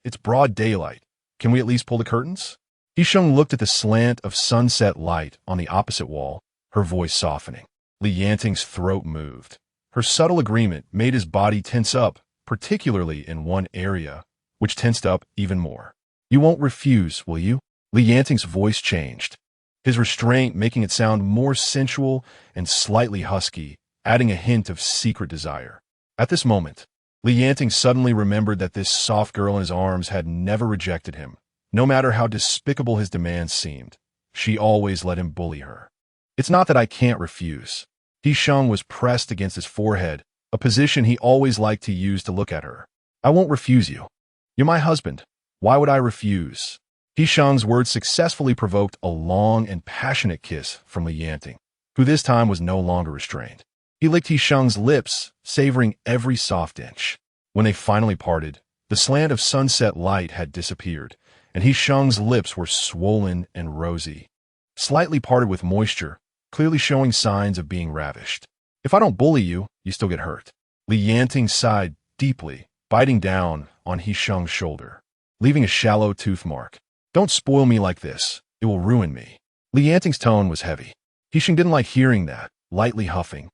It's broad daylight. Can we at least pull the curtains? He Sheng looked at the slant of sunset light on the opposite wall, her voice softening. Li Yanting's throat moved. Her subtle agreement made his body tense up, particularly in one area, which tensed up even more. You won't refuse, will you? Li Yanting's voice changed, his restraint making it sound more sensual and slightly husky, adding a hint of secret desire. At this moment, Li Yanting suddenly remembered that this soft girl in his arms had never rejected him. No matter how despicable his demands seemed, she always let him bully her. It's not that I can't refuse. He Sheng was pressed against his forehead, a position he always liked to use to look at her. I won't refuse you. You're my husband. Why would I refuse? He Sheng's words successfully provoked a long and passionate kiss from Li Yanting, who this time was no longer restrained. He licked He Sheng's lips, savoring every soft inch. When they finally parted, the slant of sunset light had disappeared, and He Sheng's lips were swollen and rosy, slightly parted with moisture, clearly showing signs of being ravished. If I don't bully you, you still get hurt. Li Yanting sighed deeply, biting down on He Sheng's shoulder, leaving a shallow tooth mark. Don't spoil me like this. It will ruin me. Li Yanting's tone was heavy. He Sheng didn't like hearing that, lightly huffing.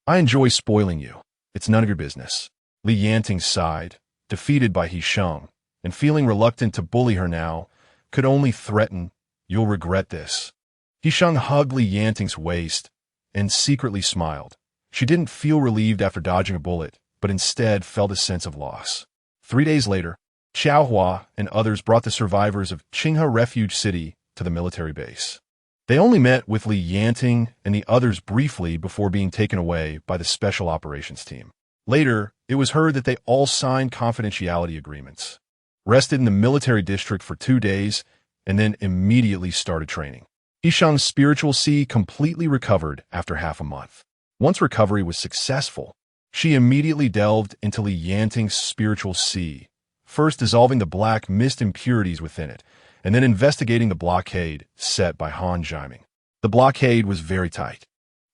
I enjoy spoiling you. It's none of your business. Li Yanting sighed, defeated by He Sheng, and feeling reluctant to bully her now, could only threaten, you'll regret this. He Sheng hugged Li Yanting's waist and secretly smiled. She didn't feel relieved after dodging a bullet, but instead felt a sense of loss. 3 days later, Xiaohua and others brought the survivors of Qinghe Refuge City to the military base. They only met with Li Yanting and the others briefly before being taken away by the Special Operations Team. Later, it was heard that they all signed confidentiality agreements, rested in the military district for 2 days, and then immediately started training. He Sheng's spiritual sea completely recovered after half a month. Once recovery was successful, she immediately delved into Yanting's spiritual sea, first dissolving the black mist impurities within it, and then investigating the blockade set by Han Jiming. The blockade was very tight.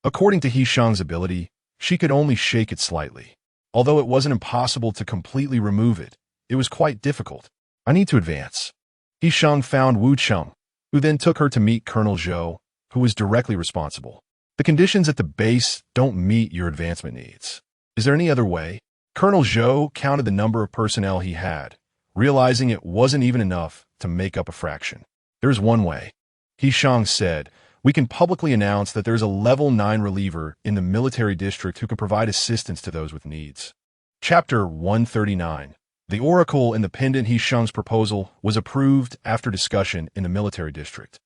According to He Sheng's ability, she could only shake it slightly. Although it wasn't impossible to completely remove it, it was quite difficult. I need to advance. He Sheng found Wu Cheng, who then took her to meet Colonel Zhou, who was directly responsible. The conditions at the base don't meet your advancement needs. Is there any other way? Colonel Zhou counted the number of personnel he had, realizing it wasn't even enough to make up a fraction. There's one way. He Sheng said, we can publicly announce that there's a level 9 reliever in the military district who can provide assistance to those with needs. Chapter 139. The oracle in the pendant He Sheng's proposal was approved after discussion in the military district.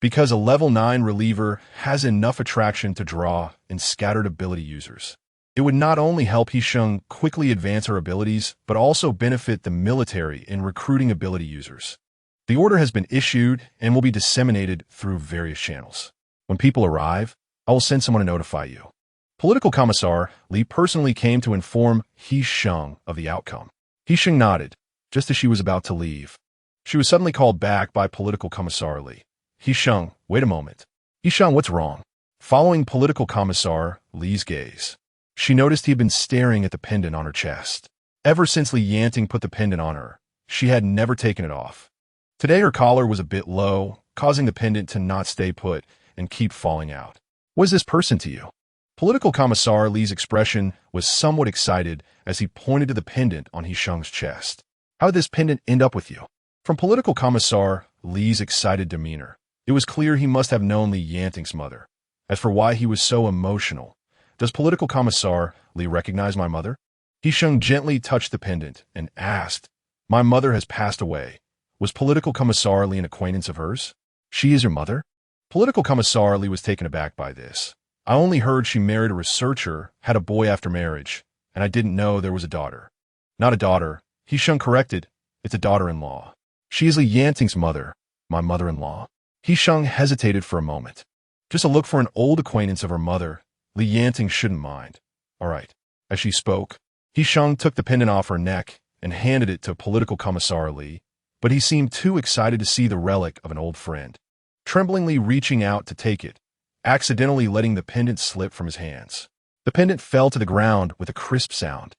Because a level 9 reliever has enough attraction to draw in scattered ability users, it would not only help He Sheng quickly advance her abilities, but also benefit the military in recruiting ability users. The order has been issued and will be disseminated through various channels. When people arrive, I will send someone to notify you. Political Commissar Li personally came to inform He Sheng of the outcome. He Sheng nodded, just as she was about to leave. She was suddenly called back by Political Commissar Li. He Sheng, wait a moment. He Sheng, what's wrong? Following Political Commissar Li's gaze, she noticed he had been staring at the pendant on her chest. Ever since Li Yanting put the pendant on her, she had never taken it off. Today her collar was a bit low, causing the pendant to not stay put and keep falling out. What is this person to you? Political Commissar Li's expression was somewhat excited as he pointed to the pendant on He Sheng's chest. How did this pendant end up with you? From Political Commissar Li's excited demeanor, it was clear he must have known Li Yanting's mother. As for why he was so emotional, does Political Commissar Li recognize my mother? He Sheng gently touched the pendant and asked, my mother has passed away. Was Political Commissar Li an acquaintance of hers? She is your mother? Political Commissar Li was taken aback by this. I only heard she married a researcher, had a boy after marriage, and I didn't know there was a daughter. Not a daughter, He Sheng corrected. It's a daughter-in-law. She is Li Yanting's mother, my mother-in-law. He Sheng hesitated for a moment. Just a look for an old acquaintance of her mother. Li Yanting shouldn't mind. All right. As she spoke, He Sheng took the pendant off her neck and handed it to Political Commissar Li, but he seemed too excited to see the relic of an old friend. Tremblingly reaching out to take it, accidentally letting the pendant slip from his hands. The pendant fell to the ground with a crisp sound.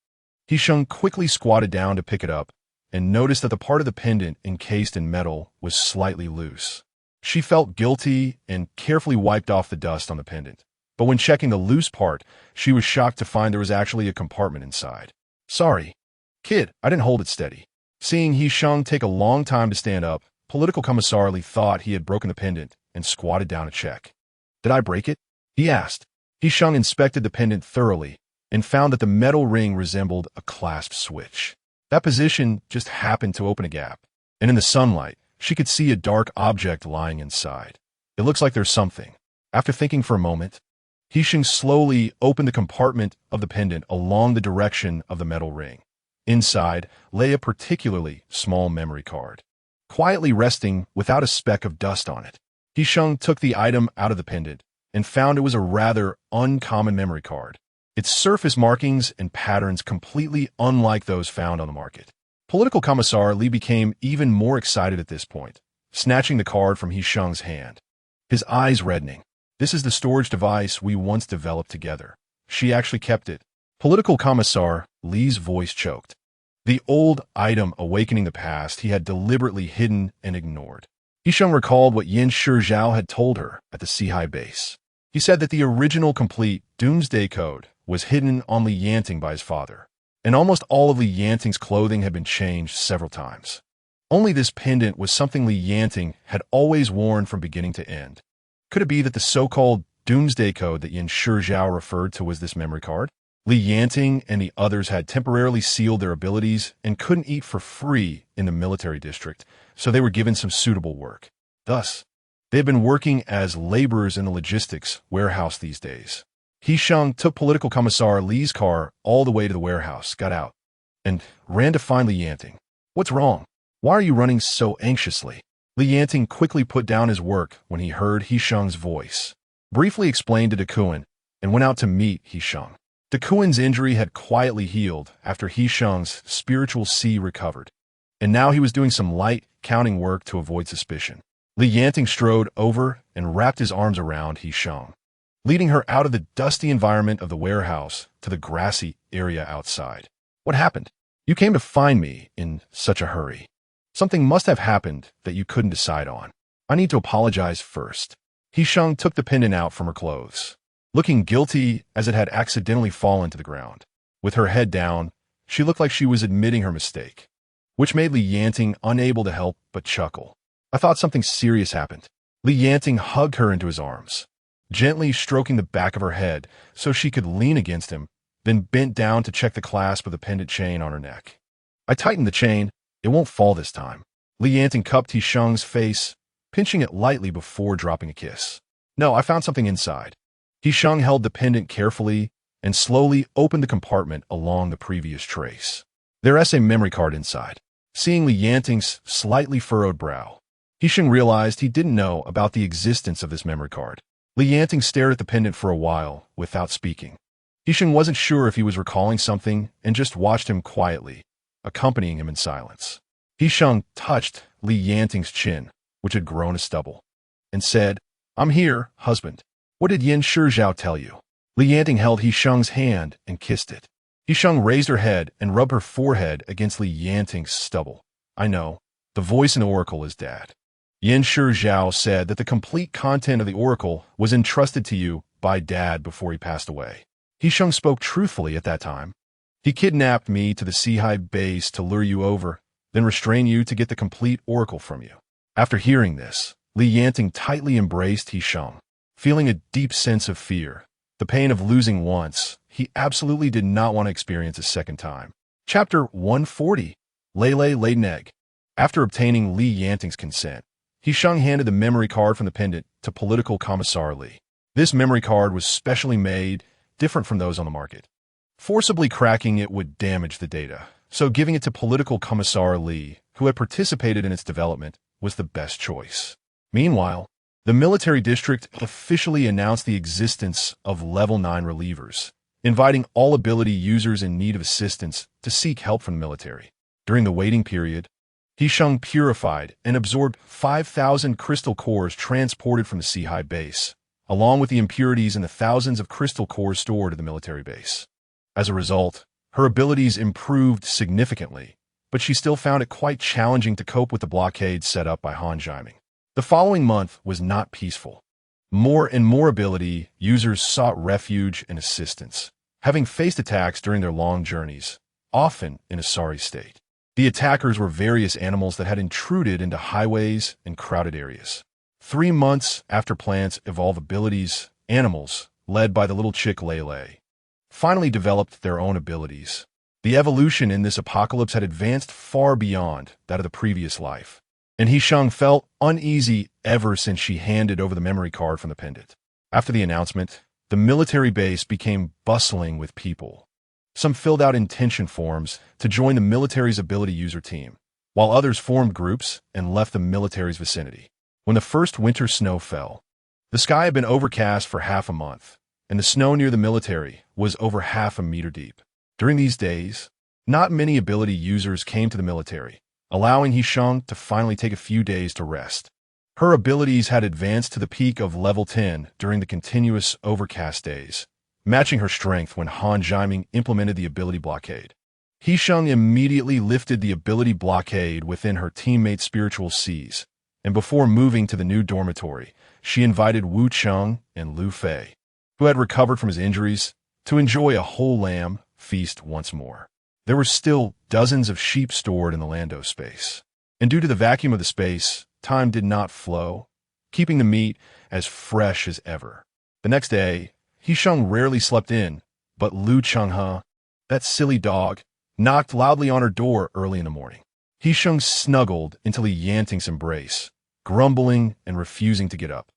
He Sheng quickly squatted down to pick it up and noticed that the part of the pendant encased in metal was slightly loose. She felt guilty and carefully wiped off the dust on the pendant. But when checking the loose part, she was shocked to find there was actually a compartment inside. Sorry, kid, I didn't hold it steady. Seeing He Sheng take a long time to stand up, Political Commissar Li thought he had broken the pendant and squatted down to check. Did I break it? He asked. He Sheng inspected the pendant thoroughly and found that the metal ring resembled a clasp switch. That position just happened to open a gap, and in the sunlight, she could see a dark object lying inside. It looks like there's something. After thinking for a moment, He Sheng slowly opened the compartment of the pendant along the direction of the metal ring. Inside lay a particularly small memory card, quietly resting without a speck of dust on it. He Sheng took the item out of the pendant and found it was a rather uncommon memory card. Its surface markings and patterns completely unlike those found on the market. Political Commissar Li became even more excited at this point, snatching the card from He Sheng's hand. His eyes reddening. This is the storage device we once developed together. She actually kept it. Political Commissar Li's voice choked. The old item awakening the past he had deliberately hidden and ignored. He Sheng recalled what Yin Shizhao had told her at the Seahai base. He said that the original complete Doomsday Code was hidden on Li Yanting by his father, and almost all of Li Yanting's clothing had been changed several times. Only this pendant was something Li Yanting had always worn from beginning to end. Could it be that the so-called Doomsday Code that Yin Shizhao referred to was this memory card? Li Yanting and the others had temporarily sealed their abilities and couldn't eat for free in the military district, so they were given some suitable work. Thus, they have been working as laborers in the logistics warehouse these days. He Sheng took political commissar Li's car all the way to the warehouse, got out, and ran to find Li Yanting. "What's wrong? Why are you running so anxiously?" Li Yanting quickly put down his work when he heard He Sheng's voice, briefly explained to Duan, and went out to meet He Sheng. Duan's injury had quietly healed after He Sheng's spiritual sea recovered, and now he was doing some light counting work to avoid suspicion. Li Yanting strode over and wrapped his arms around He Sheng, leading her out of the dusty environment of the warehouse to the grassy area outside. "What happened? You came to find me in such a hurry. Something must have happened that you couldn't decide on. I need to apologize first." He Sheng took the pendant out from her clothes, looking guilty as it had accidentally fallen to the ground. With her head down, she looked like she was admitting her mistake, which made Li Yanting unable to help but chuckle. "I thought something serious happened." Li Yanting hugged her into his arms, gently stroking the back of her head so she could lean against him, then bent down to check the clasp of the pendant chain on her neck. "I tightened the chain. It won't fall this time." Li Yanting cupped He Sheng's face, pinching it lightly before dropping a kiss. "No, I found something inside." He Sheng held the pendant carefully and slowly opened the compartment along the previous trace. There's a memory card inside. Seeing Li Yanting's slightly furrowed brow, He Sheng realized he didn't know about the existence of this memory card. Li Yanting stared at the pendant for a while without speaking. He Sheng wasn't sure if he was recalling something and just watched him quietly, accompanying him in silence. He Sheng touched Li Yanting's chin, which had grown a stubble, and said, "I'm here, husband. What did Yin Shizhao tell you?" Li Yanting held He Sheng's hand and kissed it. He Sheng raised her head and rubbed her forehead against Li Yanting's stubble. "I know. The voice in the oracle is Dad. Yin Shizhao said that the complete content of the oracle was entrusted to you by Dad before he passed away. He Sheng spoke truthfully at that time. He kidnapped me to the Seahai base to lure you over, then restrain you to get the complete oracle from you." After hearing this, Li Yanting tightly embraced He Sheng, feeling a deep sense of fear. The pain of losing once, he absolutely did not want to experience a second time. Chapter 140, Lele laid an egg. After obtaining Li Yanting's consent, He Sheng handed the memory card from the pendant to political commissar Li. This memory card was specially made, different from those on the market. Forcibly cracking it would damage the data, so giving it to political commissar Li, who had participated in its development, was the best choice. Meanwhile, the military district officially announced the existence of Level 9 relievers, inviting all ability users in need of assistance to seek help from the military. During the waiting period, He Sheng purified and absorbed 5,000 crystal cores transported from the Seahai base, along with the impurities in the thousands of crystal cores stored at the military base. As a result, her abilities improved significantly, but she still found it quite challenging to cope with the blockade set up by Han Jiming. The following month was not peaceful. More and more ability users sought refuge and assistance, having faced attacks during their long journeys, often in a sorry state. The attackers were various animals that had intruded into highways and crowded areas. 3 months after plants evolve abilities, animals, led by the little chick Lele, finally developed their own abilities. The evolution in this apocalypse had advanced far beyond that of the previous life, and He Sheng felt uneasy ever since she handed over the memory card from the pendant. After the announcement, the military base became bustling with people. Some filled out intention forms to join the military's ability user team, while others formed groups and left the military's vicinity. When the first winter snow fell, the sky had been overcast for half a month, and the snow near the military was over half a meter deep. During these days, not many ability users came to the military, allowing He Sheng to finally take a few days to rest. Her abilities had advanced to the peak of level 10 during the continuous overcast days, matching her strength when Han Jiming implemented the ability blockade. He Sheng immediately lifted the ability blockade within her teammate's spiritual seas, and before moving to the new dormitory, she invited Wu Cheng and Lu Fei, who had recovered from his injuries, to enjoy a whole lamb feast once more. There were still dozens of sheep stored in the Lando space, and due to the vacuum of the space, time did not flow, keeping the meat as fresh as ever. The next day, He Sheng rarely slept in, but Lu Chenghe, that silly dog, knocked loudly on her door early in the morning. He Sheng snuggled into Li Yanting's embrace, grumbling and refusing to get up.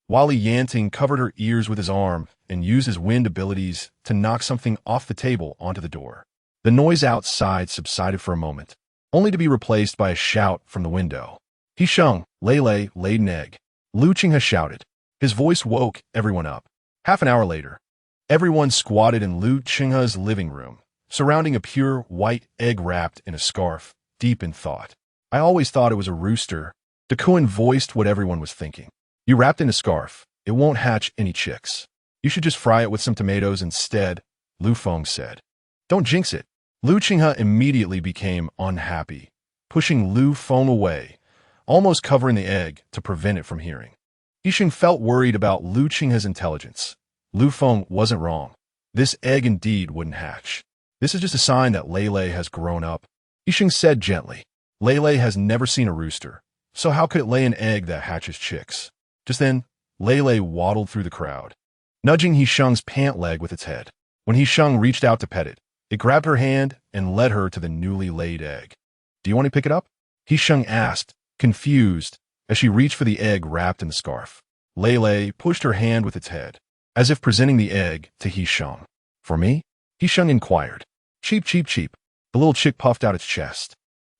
while Yanting covered her ears with his arm and used his wind abilities to knock something off the table onto the door. The noise outside subsided for a moment, only to be replaced by a shout from the window. He Sheng, Lei laid an egg. Lu Qinghe shouted. His voice woke everyone up. Half an hour later, everyone squatted in Lu Qinghe's living room, surrounding a pure white egg wrapped in a scarf, deep in thought. I always thought it was a rooster. Duan voiced what everyone was thinking. You wrapped in a scarf. It won't hatch any chicks. You should just fry it with some tomatoes instead, Lu Feng said. Don't jinx it. Lu Qinghe immediately became unhappy, pushing Lu Feng away, almost covering the egg to prevent it from hearing. He Sheng felt worried about Lu Qinghe's intelligence. Lu Feng wasn't wrong. This egg indeed wouldn't hatch. This is just a sign that Lei has grown up, He Sheng said gently. Lei has never seen a rooster, so how could it lay an egg that hatches chicks? Just then, Lei waddled through the crowd, nudging He Sheng's pant leg with its head. When He Sheng reached out to pet it, it grabbed her hand and led her to the newly laid egg. Do you want to pick it up? He Sheng asked, confused, as she reached for the egg wrapped in the scarf. Lei pushed her hand with its head, as if presenting the egg to He Sheng. For me? He Sheng inquired. Cheap. The little chick puffed out its chest.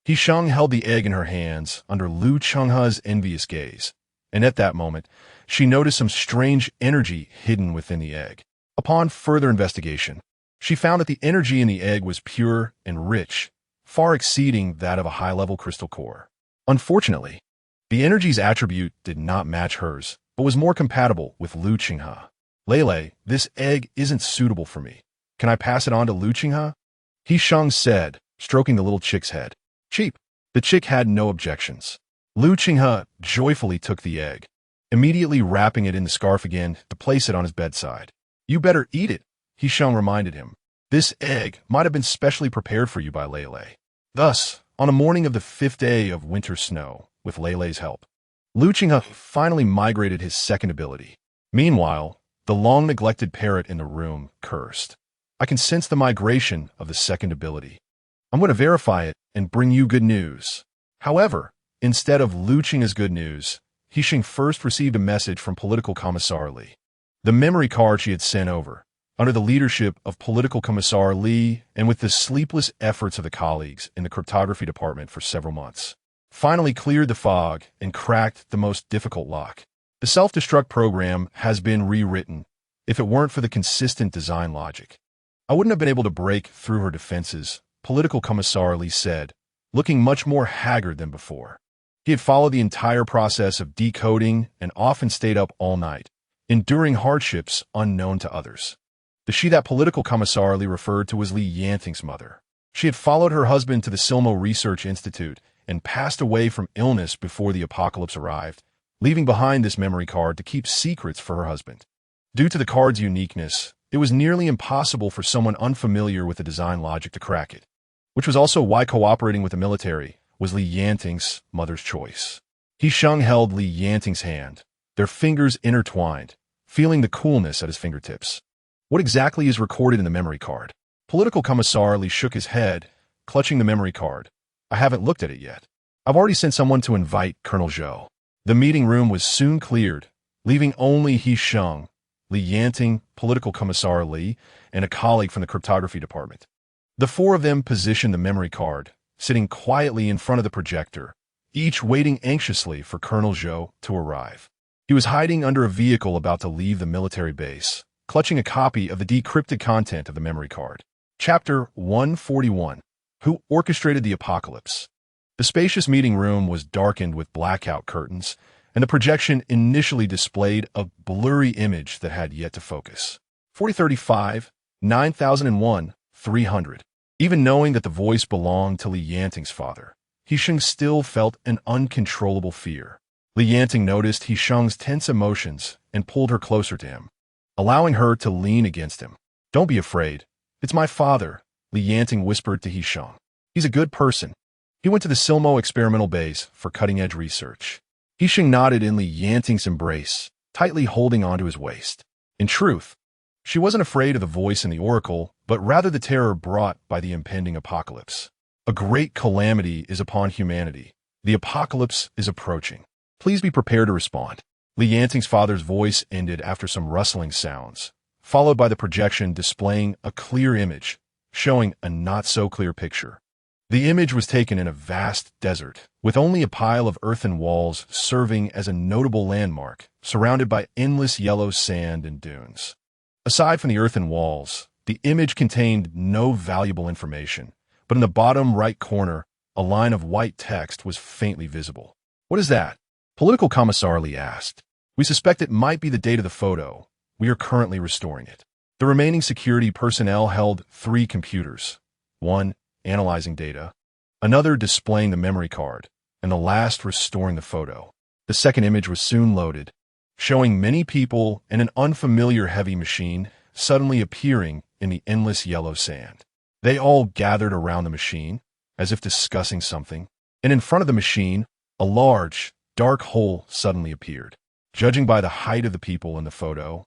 He Sheng held the egg in her hands under Lu Qinghe's envious gaze, and at that moment, she noticed some strange energy hidden within the egg. Upon further investigation, she found that the energy in the egg was pure and rich, far exceeding that of a high-level crystal core. Unfortunately, the energy's attribute did not match hers, but was more compatible with Lu Qinghe. Lei, this egg isn't suitable for me. Can I pass it on to Lu Qinghe? He Sheng said, stroking the little chick's head. Cheap. The chick had no objections. Lu Qinghe joyfully took the egg, immediately wrapping it in the scarf again to place it on his bedside. You better eat it, He Sheng reminded him. This egg might have been specially prepared for you by Lei. Thus, on a morning of the 5th day of winter snow, with Lei's help, Lu Qinghe finally migrated his second ability. Meanwhile, the long-neglected parrot in the room cursed. I can sense the migration of the second ability. I'm going to verify it and bring you good news. However, instead of Lu Qinghe's good news, He Sheng first received a message from Political Commissar Li. The memory card she had sent over, under the leadership of Political Commissar Li and with the sleepless efforts of the colleagues in the cryptography department for several months, finally cleared the fog and cracked the most difficult lock. The self-destruct program has been rewritten. If it weren't for the consistent design logic, I wouldn't have been able to break through her defenses, Political Commissar Li said, looking much more haggard than before. He had followed the entire process of decoding and often stayed up all night, enduring hardships unknown to others. The she that Political Commissar Li referred to was Li Yanting's mother. She had followed her husband to the Silmer Research Institute and passed away from illness before the apocalypse arrived, leaving behind this memory card to keep secrets for her husband. Due to the card's uniqueness, it was nearly impossible for someone unfamiliar with the design logic to crack it, which was also why cooperating with the military was Li Yanting's mother's choice. He Sheng held Li Yanting's hand, their fingers intertwined, feeling the coolness at his fingertips. What exactly is recorded in the memory card? Political Commissar Li shook his head, clutching the memory card. I haven't looked at it yet. I've already sent someone to invite Colonel Zhou. The meeting room was soon cleared, leaving only He Sheng, Li Yanting, Political Commissar Li, and a colleague from the cryptography department. The four of them positioned the memory card, sitting quietly in front of the projector, each waiting anxiously for Colonel Zhou to arrive. He was hiding under a vehicle about to leave the military base, clutching a copy of the decrypted content of the memory card. Chapter 141. Who Orchestrated the Apocalypse? The spacious meeting room was darkened with blackout curtains, and the projection initially displayed a blurry image that had yet to focus. 4035, 9001, 300. Even knowing that the voice belonged to Li Yanting's father, He Sheng still felt an uncontrollable fear. Li Yanting noticed He Sheng's tense emotions and pulled her closer to him, allowing her to lean against him. Don't be afraid. It's my father, Li Yanting whispered to He Sheng. He's a good person. He went to the Silmo experimental base for cutting-edge research. He Sheng nodded in Li Yanting's embrace, tightly holding onto his waist. In truth, she wasn't afraid of the voice in the oracle, but rather the terror brought by the impending apocalypse. A great calamity is upon humanity. The apocalypse is approaching. Please be prepared to respond. Yanting's father's voice ended after some rustling sounds, followed by the projection displaying a clear image, showing a not-so-clear picture. The image was taken in a vast desert, with only a pile of earthen walls serving as a notable landmark, surrounded by endless yellow sand and dunes. Aside from the earthen walls, the image contained no valuable information, but in the bottom right corner, a line of white text was faintly visible. "What is that?" Political Commissar Lee asked. "We suspect it might be the date of the photo. We are currently restoring it." The remaining security personnel held 3 computers, one analyzing data, another displaying the memory card, and the last restoring the photo. The second image was soon loaded, showing many people and an unfamiliar heavy machine suddenly appearing in the endless yellow sand. They all gathered around the machine, as if discussing something, and in front of the machine, a large, dark hole suddenly appeared. Judging by the height of the people in the photo,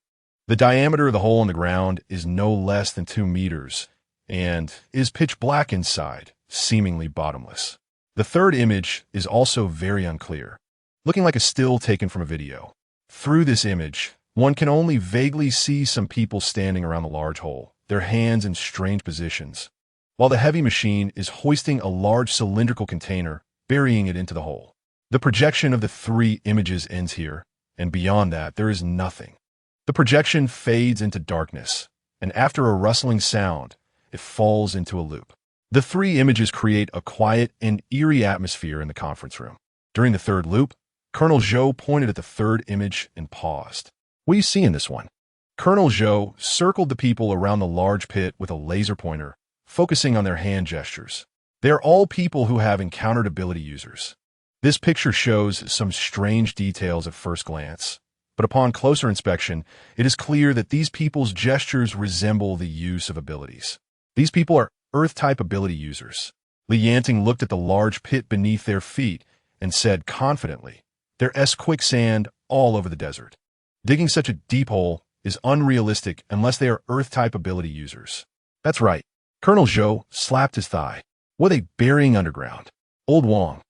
the diameter of the hole in the ground is no less than 2 meters and is pitch black inside, seemingly bottomless. The third image is also very unclear, looking like a still taken from a video. Through this image, one can only vaguely see some people standing around the large hole, their hands in strange positions, while the heavy machine is hoisting a large cylindrical container, burying it into the hole. The projection of the 3 images ends here, and beyond that there is nothing. The projection fades into darkness, and after a rustling sound, it falls into a loop. The 3 images create a quiet and eerie atmosphere in the conference room. During the third loop, Colonel Zhou pointed at the third image and paused. "What do you see in this one?" Colonel Zhou circled the people around the large pit with a laser pointer, focusing on their hand gestures. They are all people who have encountered ability users. This picture shows some strange details at first glance, but upon closer inspection, it is clear that these people's gestures resemble the use of abilities. These people are Earth-type ability users. Yanting looked at the large pit beneath their feet and said confidently, "There's quicksand all over the desert. Digging such a deep hole is unrealistic unless they are Earth-type ability users." "That's right." Colonel Zhou slapped his thigh. "What are they burying underground?" "Old Wang.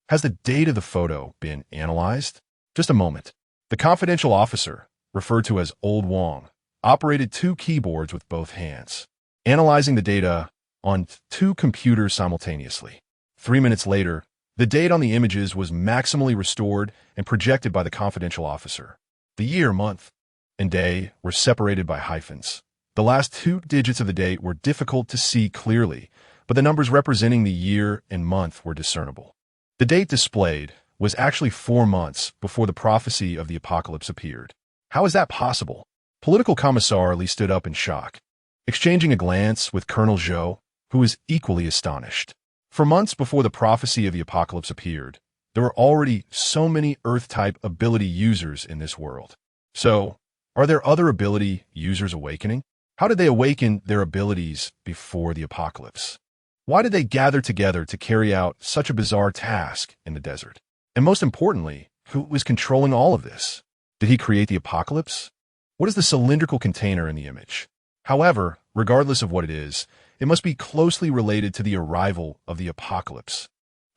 Has the date of the photo been analyzed?" "Just a moment." The confidential officer, referred to as Old Wang, operated 2 keyboards with both hands, analyzing the data on 2 computers simultaneously. 3 minutes later, the date on the images was maximally restored and projected by the confidential officer. The year, month, and day were separated by hyphens. The last 2 digits of the date were difficult to see clearly, but the numbers representing the year and month were discernible. The date displayed was actually 4 months before the prophecy of the apocalypse appeared. How is that possible? Political Commissar Lee stood up in shock, exchanging a glance with Colonel Zhou, who was equally astonished. For months before the prophecy of the apocalypse appeared, there were already so many Earth-type ability users in this world. So, are there other ability users awakening? How did they awaken their abilities before the apocalypse? Why did they gather together to carry out such a bizarre task in the desert? And most importantly, who was controlling all of this? Did he create the apocalypse? What is the cylindrical container in the image? However, regardless of what it is, it must be closely related to the arrival of the apocalypse.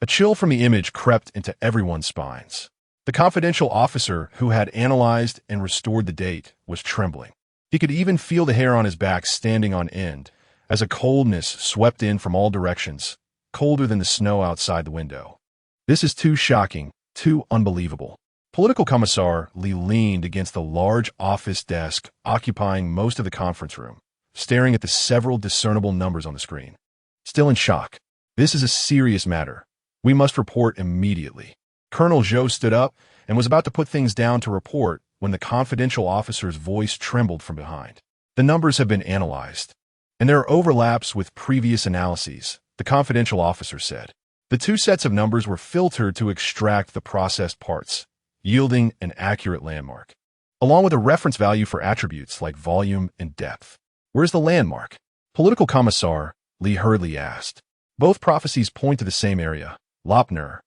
A chill from the image crept into everyone's spines. The confidential officer who had analyzed and restored the date was trembling. He could even feel the hair on his back standing on end as a coldness swept in from all directions, colder than the snow outside the window. "This is too shocking, too unbelievable." Political Commissar Lee leaned against the large office desk occupying most of the conference room, staring at the several discernible numbers on the screen. Still in shock. "This is a serious matter. We must report immediately." Colonel Zhou stood up and was about to put things down to report when the confidential officer's voice trembled from behind. "The numbers have been analyzed, and there are overlaps with previous analyses," the confidential officer said. The 2 sets of numbers were filtered to extract the processed parts, yielding an accurate landmark, along with a reference value for attributes like volume and depth. "Where's the landmark?" Political Commissar Lee hurriedly asked. "Both prophecies point to the same area, Lopner.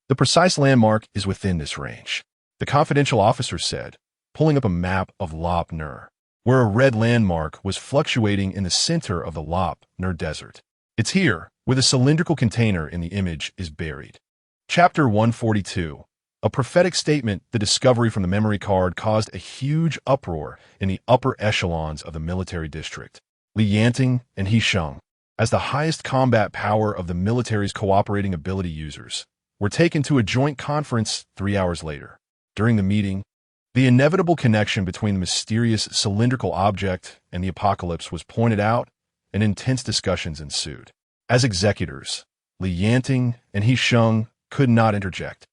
The precise landmark is within this range," the confidential officer said, pulling up a map of Lopner, where a red landmark was fluctuating in the center of the Lopner desert. "It's here, where the cylindrical container in the image is buried." Chapter 142, A prophetic statement, the discovery from the memory card, caused a huge uproar in the upper echelons of the military district. Yanting and He Sheng, as the highest combat power of the military's cooperating ability users, were taken to a joint conference 3 hours later. During the meeting, the inevitable connection between the mysterious cylindrical object and the apocalypse was pointed out, and intense discussions ensued. As executors, Yanting and He Sheng could not interject.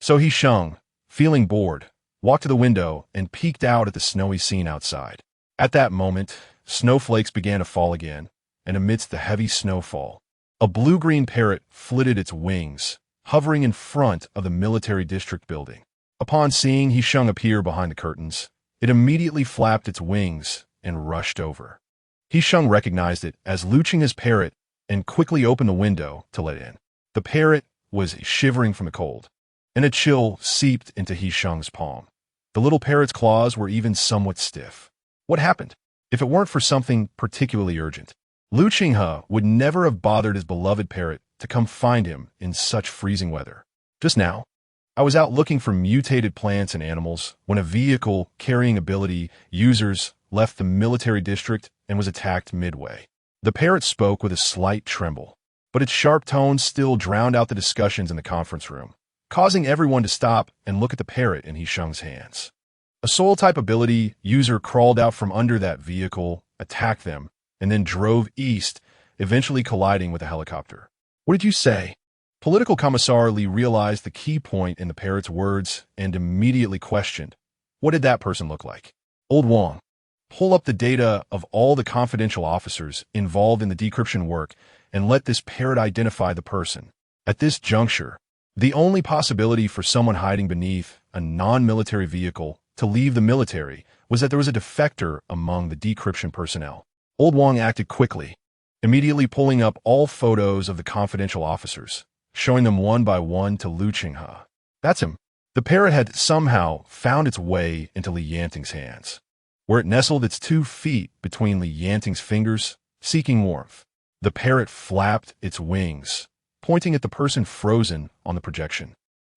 So He Sheng, feeling bored, walked to the window and peeked out at the snowy scene outside. At that moment, snowflakes began to fall again, and amidst the heavy snowfall, a blue-green parrot flitted its wings, hovering in front of the military district building. Upon seeing He Sheng appear behind the curtains, it immediately flapped its wings and rushed over. He Sheng recognized it as Luchinga's parrot and quickly opened the window to let in. The parrot was shivering from the cold, and a chill seeped into He Sheng's palm. The little parrot's claws were even somewhat stiff. What happened? If it weren't for something particularly urgent, Luchinga would never have bothered his beloved parrot to come find him in such freezing weather. Just now, I was out looking for mutated plants and animals when a vehicle carrying ability users left the military district and was attacked midway. The parrot spoke with a slight tremble, but its sharp tones still drowned out the discussions in the conference room, causing everyone to stop and look at the parrot in He Sheng's hands. A soul-type ability user crawled out from under that vehicle, attacked them, and then drove east, eventually colliding with a helicopter. What did you say? Political Commissar Li realized the key point in the parrot's words and immediately questioned, what did that person look like? Old Wang, pull up the data of all the confidential officers involved in the decryption work and let this parrot identify the person. At this juncture, the only possibility for someone hiding beneath a non-military vehicle to leave the military was that there was a defector among the decryption personnel. Old Wang acted quickly, immediately pulling up all photos of the confidential officers, showing them one by one to Luchinga. That's him. The parrot had somehow found its way into Li Yanting's hands, where it nestled its 2 feet between Li Yanting's fingers, seeking warmth. The parrot flapped its wings, pointing at the person frozen on the projection.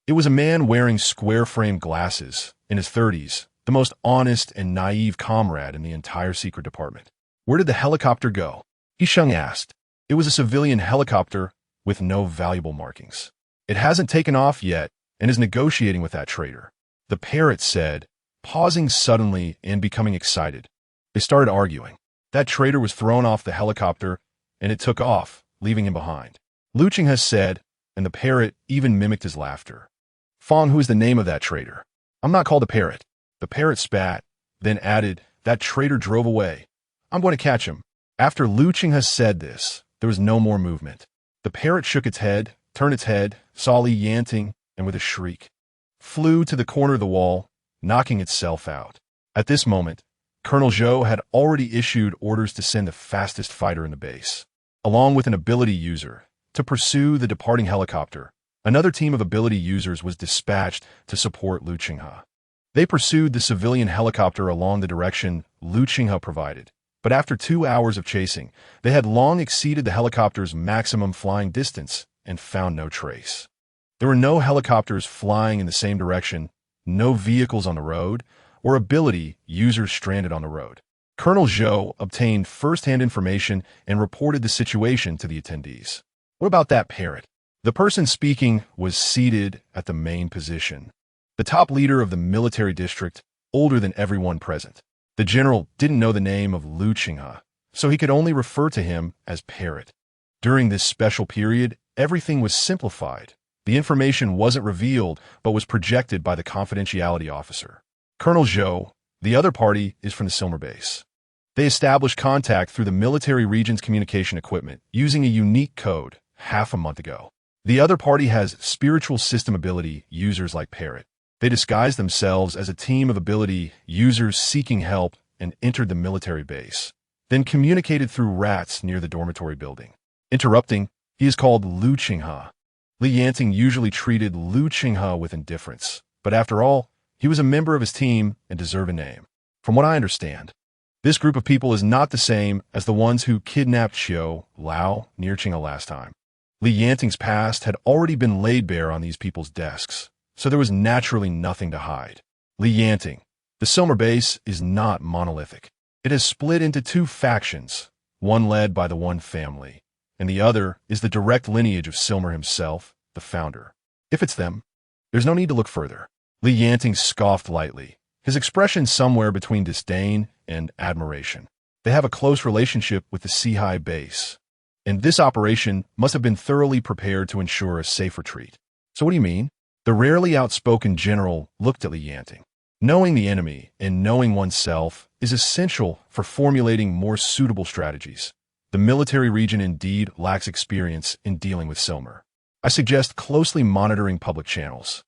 It was a man wearing square-frame glasses, in his 30s, the most honest and naive comrade in the entire secret department. Where did the helicopter go? He Sheng asked. It was a civilian helicopter with no valuable markings. It hasn't taken off yet and is negotiating with that traitor, the parrot said, pausing suddenly and becoming excited. They started arguing. That traitor was thrown off the helicopter and it took off, leaving him behind. Luchinga has said, and the parrot even mimicked his laughter. Fong, who is the name of that traitor? I'm not called a parrot. The parrot spat, then added, that traitor drove away. I'm going to catch him. After Luchinga said this, there was no more movement. The parrot shook its head, turned its head, saw Li Yanting, and with a shriek, flew to the corner of the wall, knocking itself out. At this moment, Colonel Zhou had already issued orders to send the fastest fighter in the base, along with an ability user, to pursue the departing helicopter. Another team of ability users was dispatched to support Luchinga. They pursued the civilian helicopter along the direction Luchinga provided, but after 2 hours of chasing, they had long exceeded the helicopter's maximum flying distance and found no trace. There were no helicopters flying in the same direction, no vehicles on the road, or ability users stranded on the road. Colonel Zhou obtained first-hand information and reported the situation to the attendees. What about that parrot? The person speaking was seated at the main position, the top leader of the military district, older than everyone present. The general didn't know the name of Luchinga, so he could only refer to him as Parrot. During this special period, everything was simplified. The information wasn't revealed, but was projected by the confidentiality officer. Colonel Zhou, the other party, is from the Silmer base. They established contact through the military region's communication equipment using a unique code half a month ago. The other party has spiritual system ability users like Parrot. They disguised themselves as a team of ability users seeking help and entered the military base, then communicated through rats near the dormitory building. Interrupting, he is called Luchinga. Li Yanting usually treated Luchinga with indifference, but after all, he was a member of his team and deserved a name. From what I understand, this group of people is not the same as the ones who kidnapped Xiao Lao near Qinghe last time. Li Yanting's past had already been laid bare on these people's desks, so there was naturally nothing to hide. Yanting. The Silmer base is not monolithic. It has split into two factions, one led by the One family, and the other is the direct lineage of Silmer himself, the founder. If it's them, there's no need to look further. Yanting scoffed lightly, his expression somewhere between disdain and admiration. They have a close relationship with the Sea base, and this operation must have been thoroughly prepared to ensure a safe retreat. So what do you mean? The rarely outspoken general looked at Yanting. Knowing the enemy and knowing oneself is essential for formulating more suitable strategies. The military region indeed lacks experience in dealing with Silmer. I suggest closely monitoring public channels.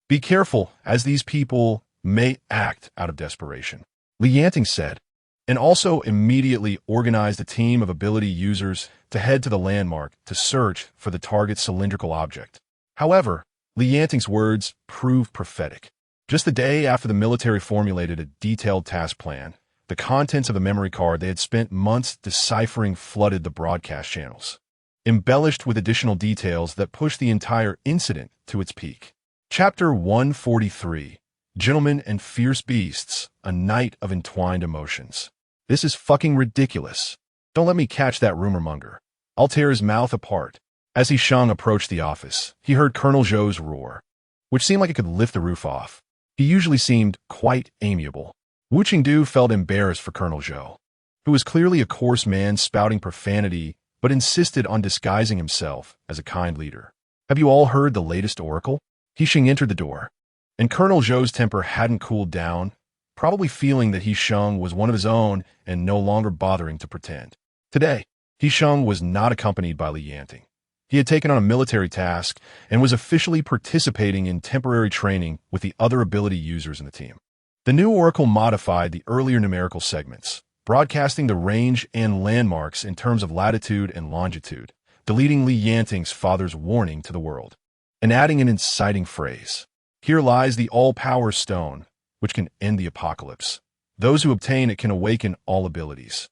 Be careful, as these people may act out of desperation, Yanting said, and also immediately organized a team of ability users to head to the landmark to search for the target's cylindrical object. However, Yanting's words proved prophetic. Just the day after the military formulated a detailed task plan, the contents of a memory card they had spent months deciphering flooded the broadcast channels, embellished with additional details that pushed the entire incident to its peak. Chapter 143, Gentlemen and Fierce Beasts, a Night of Entwined Emotions. This is fucking ridiculous. Don't let me catch that rumor monger. I'll tear his mouth apart. As He Sheng approached the office, he heard Colonel Zhou's roar, which seemed like it could lift the roof off. He usually seemed quite amiable. Wu Qingdu felt embarrassed for Colonel Zhou, who was clearly a coarse man spouting profanity but insisted on disguising himself as a kind leader. Have you all heard the latest oracle? He Sheng entered the door, and Colonel Zhou's temper hadn't cooled down, probably feeling that He Sheng was one of his own and no longer bothering to pretend. Today, He Sheng was not accompanied by Yanting. He had taken on a military task and was officially participating in temporary training with the other ability users in the team. The new oracle modified the earlier numerical segments, broadcasting the range and landmarks in terms of latitude and longitude, deleting Yanting's father's warning to the world, and adding an inciting phrase. Here lies the all-power stone, which can end the apocalypse. Those who obtain it can awaken all abilities.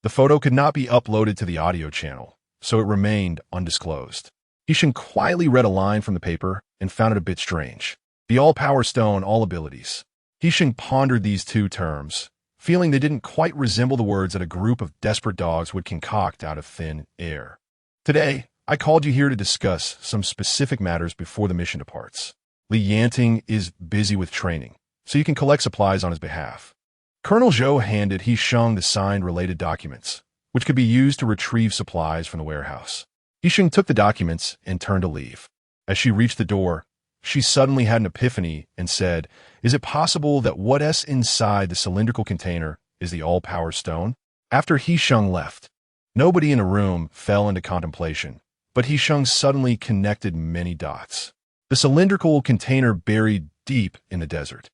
The photo could not be uploaded to the audio channel, so it remained undisclosed. He Sheng quietly read a line from the paper and found it a bit strange. The all-power stone, all abilities. He Sheng pondered these two terms, feeling they didn't quite resemble the words that a group of desperate dogs would concoct out of thin air. Today, I called you here to discuss some specific matters before the mission departs. Yanting is busy with training, so you can collect supplies on his behalf. Colonel Zhou handed He Sheng the signed related documents, which could be used to retrieve supplies from the warehouse. He Sheng took the documents and turned to leave. As she reached the door, she suddenly had an epiphany and said, "Is it possible that what's inside the cylindrical container is the all-power stone?" After He Sheng left, nobody in the room fell into contemplation, but He Sheng suddenly connected many dots. The cylindrical container buried deep in the desert.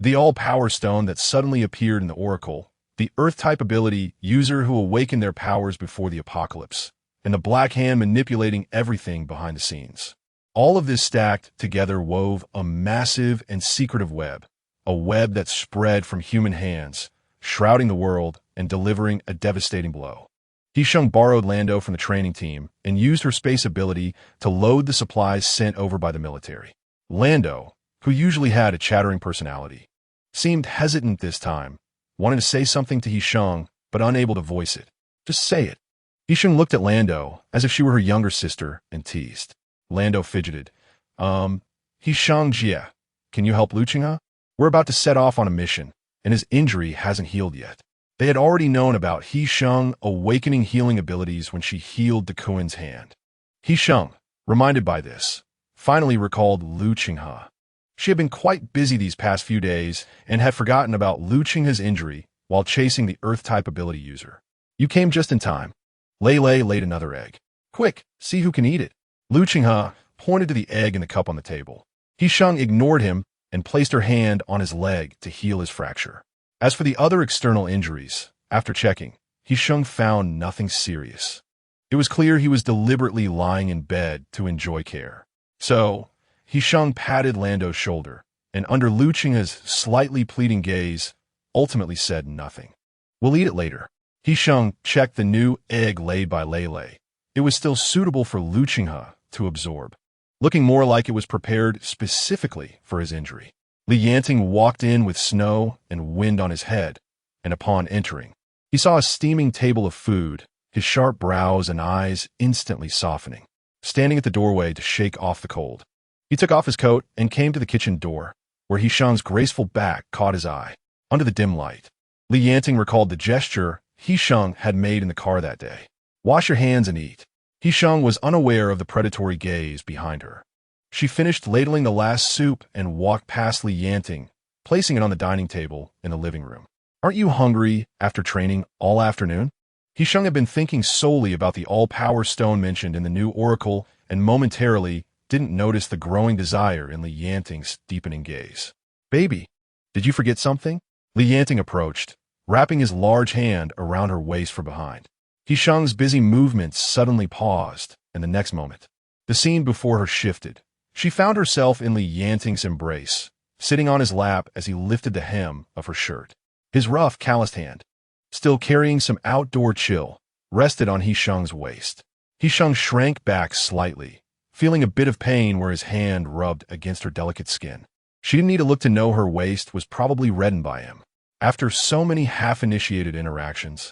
The all-power stone that suddenly appeared in the oracle, the Earth-type ability user who awakened their powers before the apocalypse, and the Black Hand manipulating everything behind the scenes. All of this stacked together wove a massive and secretive web, a web that spread from human hands, shrouding the world and delivering a devastating blow. He Sheng borrowed Lando from the training team and used her space ability to load the supplies sent over by the military. Lando, who usually had a chattering personality, seemed hesitant this time, wanting to say something to He Sheng, but unable to voice it. Just say it. He Sheng looked at Lando as if she were her younger sister and teased. Lando fidgeted. He Sheng Jia, can you help Lu Qinghe? We're about to set off on a mission, and his injury hasn't healed yet. They had already known about He Sheng awakening healing abilities when she healed De Kuen's hand. He Sheng, reminded by this, finally recalled Lu Qinghe. She had been quite busy these past few days and had forgotten about Lu Qinghe's injury while chasing the Earth-type ability user. You came just in time. Lei Lei laid another egg. Quick, see who can eat it. Lu Qinghe pointed to the egg in the cup on the table. He Sheng ignored him and placed her hand on his leg to heal his fracture. As for the other external injuries, after checking, He Sheng found nothing serious. It was clear he was deliberately lying in bed to enjoy care. So, He Sheng patted Lando's shoulder, and under Lu Qinghe's slightly pleading gaze, ultimately said nothing. We'll eat it later. He Sheng checked the new egg laid by Lei Lei. It was still suitable for Lu Qinghe to absorb. looking more like it was prepared specifically for his injury. Li Yanting walked in with snow and wind on his head, and upon entering, he saw a steaming table of food, his sharp brows and eyes instantly softening. Standing at the doorway to shake off the cold, he took off his coat and came to the kitchen door, where He Sheng's graceful back caught his eye. Under the dim light, Li Yanting recalled the gesture He Sheng had made in the car that day. "Wash your hands and eat." He Sheng was unaware of the predatory gaze behind her. She finished ladling the last soup and walked past Li Yanting, placing it on the dining table in the living room. "Aren't you hungry after training all afternoon?" He Sheng had been thinking solely about the all-power stone mentioned in the new oracle and momentarily didn't notice the growing desire in Li Yanting's deepening gaze. "Baby, did you forget something?" Li Yanting approached, wrapping his large hand around her waist from behind. He Sheng's busy movements suddenly paused, and the next moment, the scene before her shifted. She found herself in Li Yanting's embrace, sitting on his lap as he lifted the hem of her shirt. His rough, calloused hand, still carrying some outdoor chill, rested on He Sheng's waist. He Sheng shrank back slightly, feeling a bit of pain where his hand rubbed against her delicate skin. She didn't need to look to know her waist was probably reddened by him. After so many half-initiated interactions,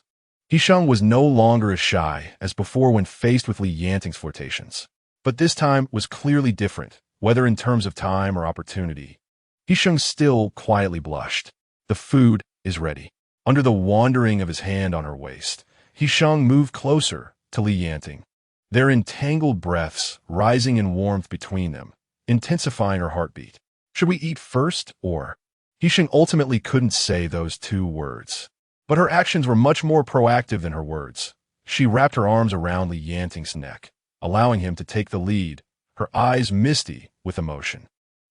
He Sheng was no longer as shy as before when faced with Li Yanting's flirtations. But this time was clearly different, whether in terms of time or opportunity. He Sheng still quietly blushed. "The food is ready." Under the wandering of his hand on her waist, He Sheng moved closer to Li Yanting, their entangled breaths rising in warmth between them, intensifying her heartbeat. "Should we eat first, or?" He Sheng ultimately couldn't say those two words. But her actions were much more proactive than her words. She wrapped her arms around Li Yanting's neck, allowing him to take the lead, her eyes misty with emotion.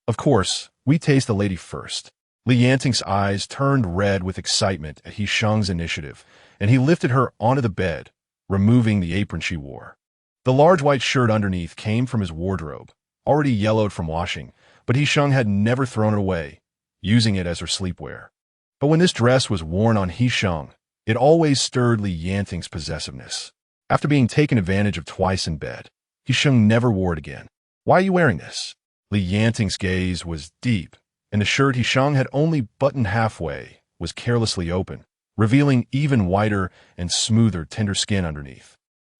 "Of course, we taste the lady first." Li Yanting's eyes turned red with excitement at He Sheng's initiative, and he lifted her onto the bed, removing the apron she wore. The large white shirt underneath came from his wardrobe, already yellowed from washing, but He Sheng had never thrown it away, using it as her sleepwear. But when this dress was worn on He Sheng, it always stirred Li Yanting's possessiveness. After being taken advantage of twice in bed, He Sheng never wore it again. "Why are you wearing this?" Li Yanting's gaze was deep, and the shirt He Sheng had only buttoned halfway was carelessly open, revealing even whiter and smoother tender skin underneath.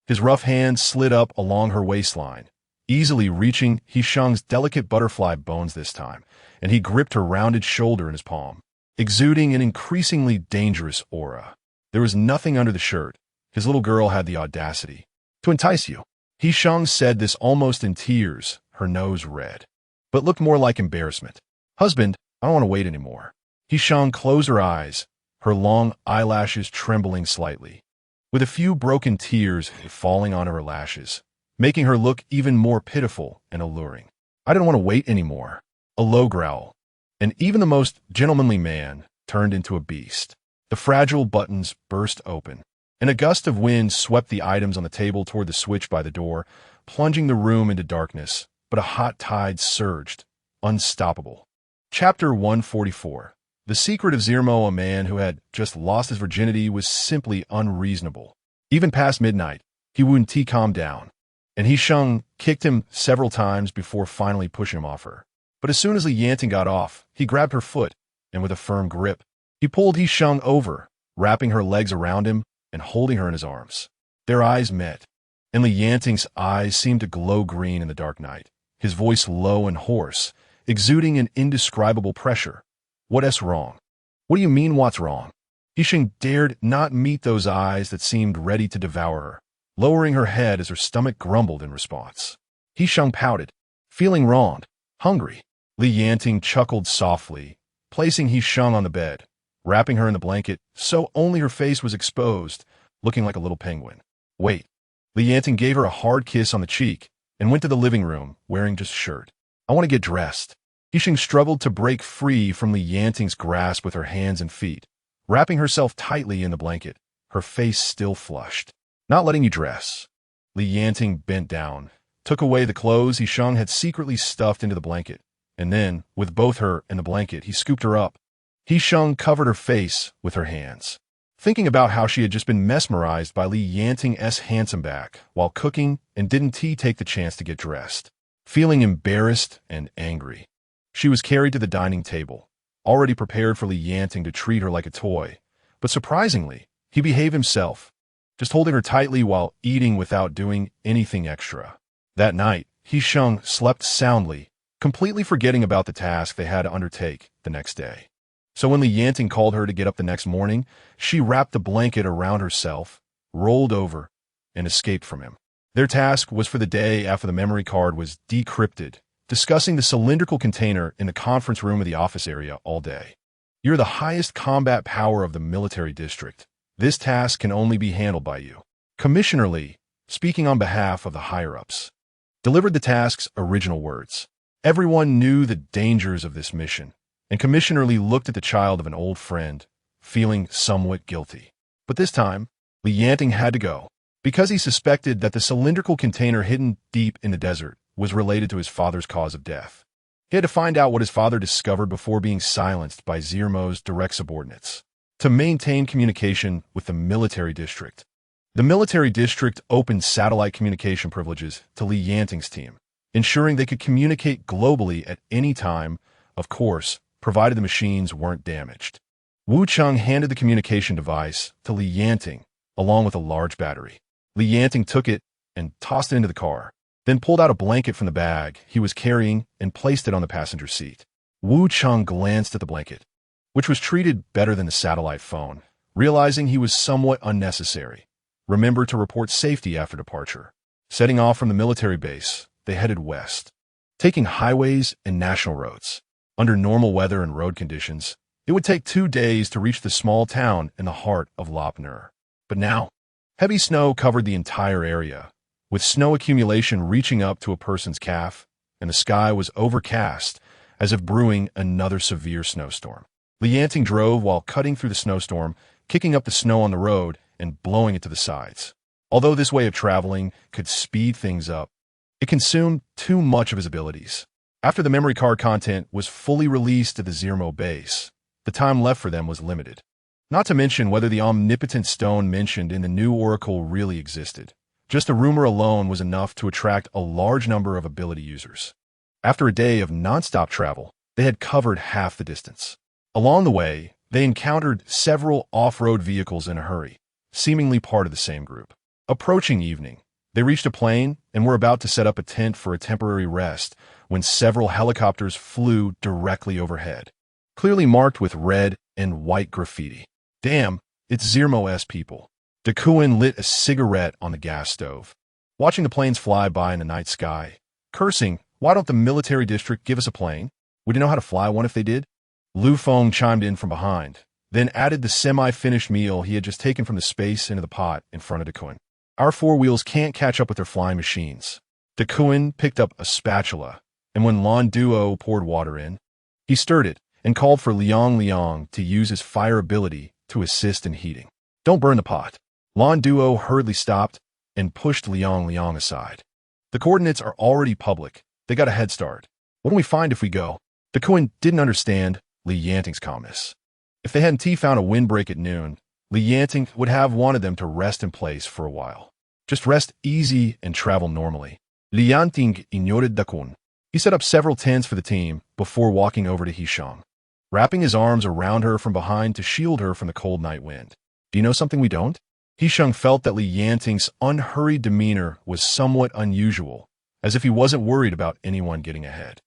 His rough hand slid up along her waistline, easily reaching He Sheng's delicate butterfly bones this time, and he gripped her rounded shoulder in his palm, exuding an increasingly dangerous aura. There was nothing under the shirt. His little girl had the audacity to entice you. He Sheng said this almost in tears, her nose red, but looked more like embarrassment. "Husband, I don't want to wait anymore." He Sheng closed her eyes, her long eyelashes trembling slightly, with a few broken tears falling on her lashes, making her look even more pitiful and alluring. "I didn't want to wait anymore." A low growl, and even the most gentlemanly man turned into a beast. The fragile buttons burst open, and a gust of wind swept the items on the table toward the switch by the door, plunging the room into darkness, but a hot tide surged, unstoppable. Chapter 144. The secret of Zermo. A man who had just lost his virginity was simply unreasonable. Even past midnight, he wouldn't calm down, and He Sheng kicked him several times before finally pushing him off her. But as soon as Li Yanting got off, he grabbed her foot, and with a firm grip, he pulled He Sheng over, wrapping her legs around him and holding her in his arms. Their eyes met, and Li Yanting's eyes seemed to glow green in the dark night, his voice low and hoarse, exuding an indescribable pressure. "What's wrong?" "What do you mean, what's wrong?" He Sheng dared not meet those eyes that seemed ready to devour her, lowering her head as her stomach grumbled in response. He Sheng pouted, feeling wronged, hungry. Li Yanting chuckled softly, placing He Sheng on the bed, wrapping her in the blanket so only her face was exposed, looking like a little penguin. "Wait." Li Yanting gave her a hard kiss on the cheek and went to the living room, wearing just a shirt. "I want to get dressed." He Sheng struggled to break free from Li Yanting's grasp with her hands and feet, wrapping herself tightly in the blanket, her face still flushed. "Not letting you dress." Li Yanting bent down, took away the clothes He Sheng had secretly stuffed into the blanket, and then, with both her and the blanket, he scooped her up. He Sheng covered her face with her hands, thinking about how she had just been mesmerized by Li Yanting's handsome back while cooking and didn't take the chance to get dressed. feeling embarrassed and angry. She was carried to the dining table, already prepared for Li Yanting to treat her like a toy, but surprisingly, he behaved himself, just holding her tightly while eating without doing anything extra. That night, He Sheng slept soundly, completely forgetting about the task they had to undertake the next day. So when Li Yanting called her to get up the next morning, she wrapped the blanket around herself, rolled over, and escaped from him. Their task was for the day after the memory card was decrypted, discussing the cylindrical container in the conference room of the office area all day. You're the highest combat power of the military district. This task can only be handled by you. Commissioner Li, speaking on behalf of the higher-ups, delivered the task's original words. Everyone knew the dangers of this mission, and Commissioner Li looked at the child of an old friend, feeling somewhat guilty. But this time, Li Yanting had to go, because he suspected that the cylindrical container hidden deep in the desert was related to his father's cause of death. He had to find out what his father discovered before being silenced by Zermo's direct subordinates. To maintain communication with the military district, the military district opened satellite communication privileges to Li Yanting's team, ensuring they could communicate globally at any time, of course, provided the machines weren't damaged. Wu Cheng handed the communication device to Li Yanting, along with a large battery. Li Yanting took it and tossed it into the car, then pulled out a blanket from the bag he was carrying and placed it on the passenger seat. Wu Cheng glanced at the blanket, which was treated better than the satellite phone, realizing he was somewhat unnecessary. Remember to report safety after departure. Setting off from the military base, they headed west, taking highways and national roads. Under normal weather and road conditions, it would take 2 days to reach the small town in the heart of Lop Nur. But now, heavy snow covered the entire area, with snow accumulation reaching up to a person's calf, and the sky was overcast, as if brewing another severe snowstorm. Li Yanting drove while cutting through the snowstorm, kicking up the snow on the road and blowing it to the sides. Although this way of traveling could speed things up, it consumed too much of his abilities. After the memory card content was fully released at the Zermo base, the time left for them was limited. Not to mention whether the omnipotent stone mentioned in the new oracle really existed. Just the rumor alone was enough to attract a large number of ability users. After a day of non-stop travel, they had covered half the distance. Along the way, they encountered several off-road vehicles in a hurry, seemingly part of the same group. Approaching evening, they reached a plain and were about to set up a tent for a temporary rest when several helicopters flew directly overhead, clearly marked with red and white graffiti. Damn, it's Zermo-S people. Duan lit a cigarette on the gas stove, watching the planes fly by in the night sky, cursing, "Why don't the military district give us a plane? Would you know how to fly one if they did?" Lu Feng chimed in from behind, then added the semi-finished meal he had just taken from the space into the pot in front of Duan. "Our four wheels can't catch up with their flying machines." Duan picked up a spatula, and when Lan Duo poured water in, he stirred it and called for Liang to use his fire ability to assist in heating. "Don't burn the pot." Lan Duo hurriedly stopped and pushed Liang aside. "The coordinates are already public. They got a head start. What do we find if we go?" Duan didn't understand Li Yanting's calmness. If they hadn't found a windbreak at noon, Li Yanting would have wanted them to rest in place for a while. Just rest easy and travel normally. Li Yanting ignored Duan. He set up several tents for the team before walking over to He Sheng, wrapping his arms around her from behind to shield her from the cold night wind. "Do you know something we don't?" He Sheng felt that Li Yanting's unhurried demeanor was somewhat unusual, as if he wasn't worried about anyone getting ahead.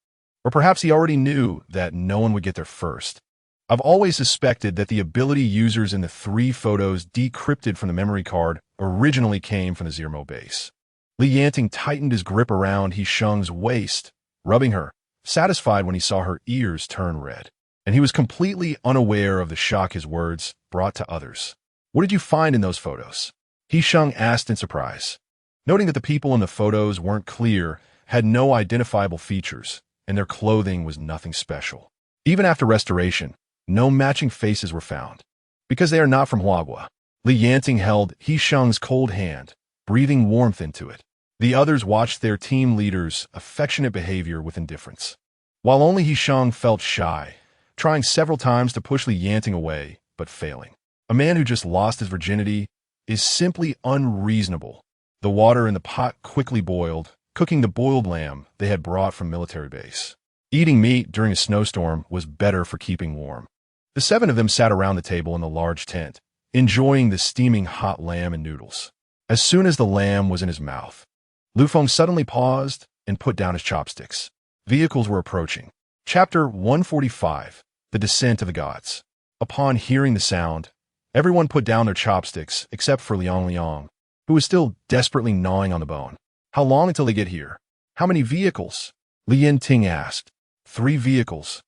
Or perhaps he already knew that no one would get there first. "I've always suspected that the ability users in the 3 photos decrypted from the memory card originally came from the Zermo base." Li Yanting tightened his grip around He Sheng's waist, rubbing her, satisfied when he saw her ears turn red. And he was completely unaware of the shock his words brought to others. "What did you find in those photos?" He Sheng asked in surprise, noting that the people in the photos weren't clear, had no identifiable features, and their clothing was nothing special. Even after restoration, no matching faces were found. Because they are not from Huagua. Li Yanting held He Sheng's cold hand, breathing warmth into it. The others watched their team leader's affectionate behavior with indifference, while only He Sheng felt shy, trying several times to push Li Yanting away, but failing. A man who just lost his virginity is simply unreasonable. The water in the pot quickly boiled, cooking the boiled lamb they had brought from military base. Eating meat during a snowstorm was better for keeping warm. The 7 of them sat around the table in the large tent, enjoying the steaming hot lamb and noodles. As soon as the lamb was in his mouth, Lu Feng suddenly paused and put down his chopsticks. Vehicles were approaching. Chapter 145, The Descent of the Gods. Upon hearing the sound, everyone put down their chopsticks except for Liang Liang, who was still desperately gnawing on the bone. How long until they get here? How many vehicles? Yanting asked. 3 vehicles.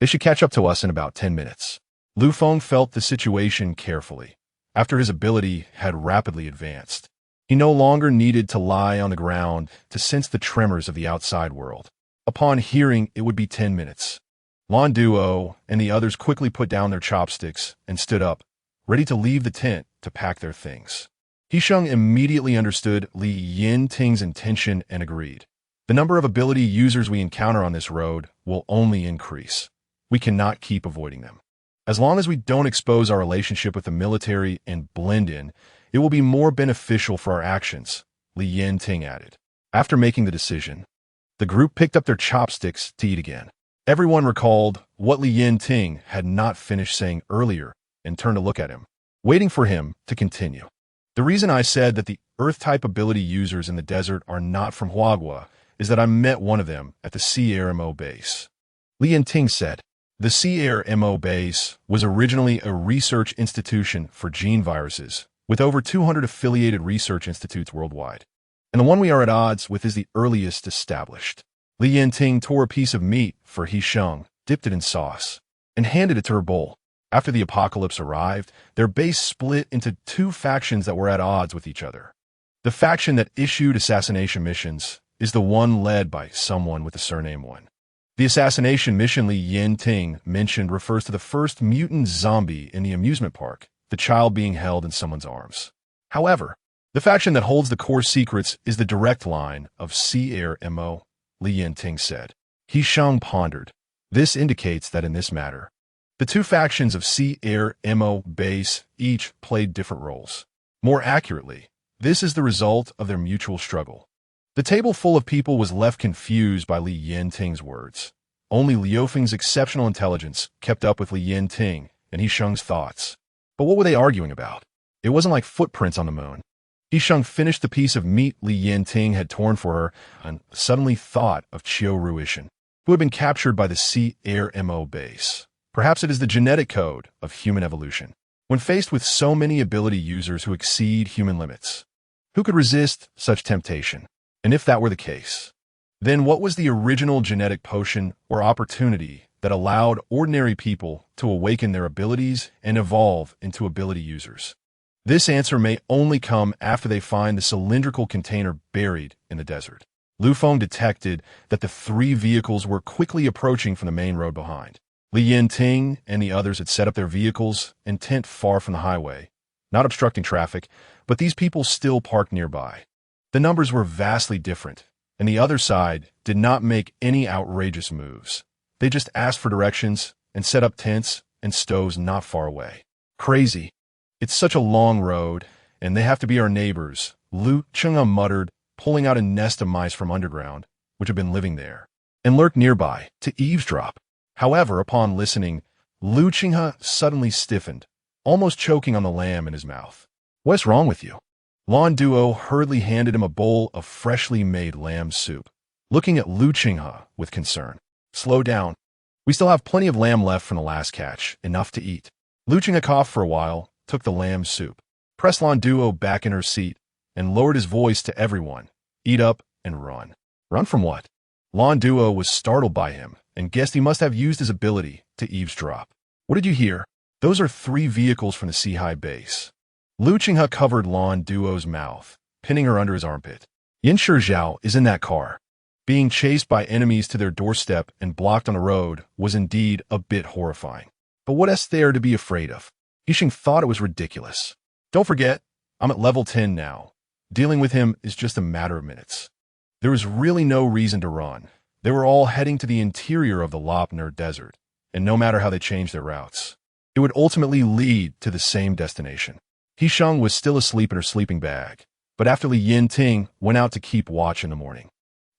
They should catch up to us in about 10 minutes. Lu Feng felt the situation carefully. After his ability had rapidly advanced, he no longer needed to lie on the ground to sense the tremors of the outside world. Upon hearing it would be 10 minutes, Lan Duo and the others quickly put down their chopsticks and stood up, ready to leave the tent to pack their things. He Sheng immediately understood Li Yanting's intention and agreed. The number of ability users we encounter on this road will only increase. We cannot keep avoiding them. As long as we don't expose our relationship with the military and blend in, it will be more beneficial for our actions, Li Yanting added. After making the decision, the group picked up their chopsticks to eat again. Everyone recalled what Li Yanting had not finished saying earlier and turned to look at him, waiting for him to continue. The reason I said that the Earth-type ability users in the desert are not from Huagua is that I met one of them at the CRMO base. Li Yanting said, the CRMO base was originally a research institution for gene viruses, with over 200 affiliated research institutes worldwide. And the one we are at odds with is the earliest established. Li Yanting tore a piece of meat for He Sheng, dipped it in sauce, and handed it to her bowl. After the apocalypse arrived, their base split into 2 factions that were at odds with each other. The faction that issued assassination missions is the one led by someone with the surname One. The assassination mission Li Yanting mentioned refers to the first mutant zombie in the amusement park, the child being held in someone's arms. However, the faction that holds the core secrets is the direct line of CRMO, Li Yanting said. He Sheng pondered. This indicates that in this matter, the 2 factions of CRMO base each played different roles. More accurately, this is the result of their mutual struggle. The table full of people was left confused by Li Yanting's words. Only Liu Feng's exceptional intelligence kept up with Li Yanting and He Sheng's thoughts. But what were they arguing about? It wasn't like footprints on the moon. He Sheng finished the piece of meat Li Yanting had torn for her and suddenly thought of Qiu Ruishan, who had been captured by the CRMO base. Perhaps it is the genetic code of human evolution. When faced with so many ability users who exceed human limits, who could resist such temptation? And if that were the case, then what was the original genetic potion or opportunity that allowed ordinary people to awaken their abilities and evolve into ability users? This answer may only come after they find the cylindrical container buried in the desert. Lu Feng detected that the 3 vehicles were quickly approaching from the main road behind. Li Yanting and the others had set up their vehicles and tent far from the highway, not obstructing traffic, but these people still parked nearby. The numbers were vastly different, and the other side did not make any outrageous moves. They just asked for directions and set up tents and stoves not far away. Crazy. It's such a long road, and they have to be our neighbors, Lu Chenghe muttered, pulling out a nest of mice from underground, which had been living there, and lurked nearby to eavesdrop. However, upon listening, Lu Chenghe suddenly stiffened, almost choking on the lamb in his mouth. What's wrong with you? Lan Duo hurriedly handed him a bowl of freshly made lamb soup, looking at Lu Chenghe with concern. Slow down. We still have plenty of lamb left from the last catch, enough to eat. Lu Chenghe coughed for a while, took the lamb soup, pressed Lan Duo back in her seat, and lowered his voice to everyone. Eat up and run. Run from what? Lan Duo was startled by him and guessed he must have used his ability to eavesdrop. What did you hear? Those are 3 vehicles from the Sea-High base. Lu Chenghe covered Lan Duo's mouth, pinning her under his armpit. Yin Shizhao is in that car. Being chased by enemies to their doorstep and blocked on the road was indeed a bit horrifying. But what is there to be afraid of? He Sheng thought it was ridiculous. Don't forget, I'm at level 10 now. Dealing with him is just a matter of minutes. There was really no reason to run. They were all heading to the interior of the Lopner Desert, and no matter how they changed their routes, it would ultimately lead to the same destination. He Sheng was still asleep in her sleeping bag, but after Li Yanting went out to keep watch in the morning,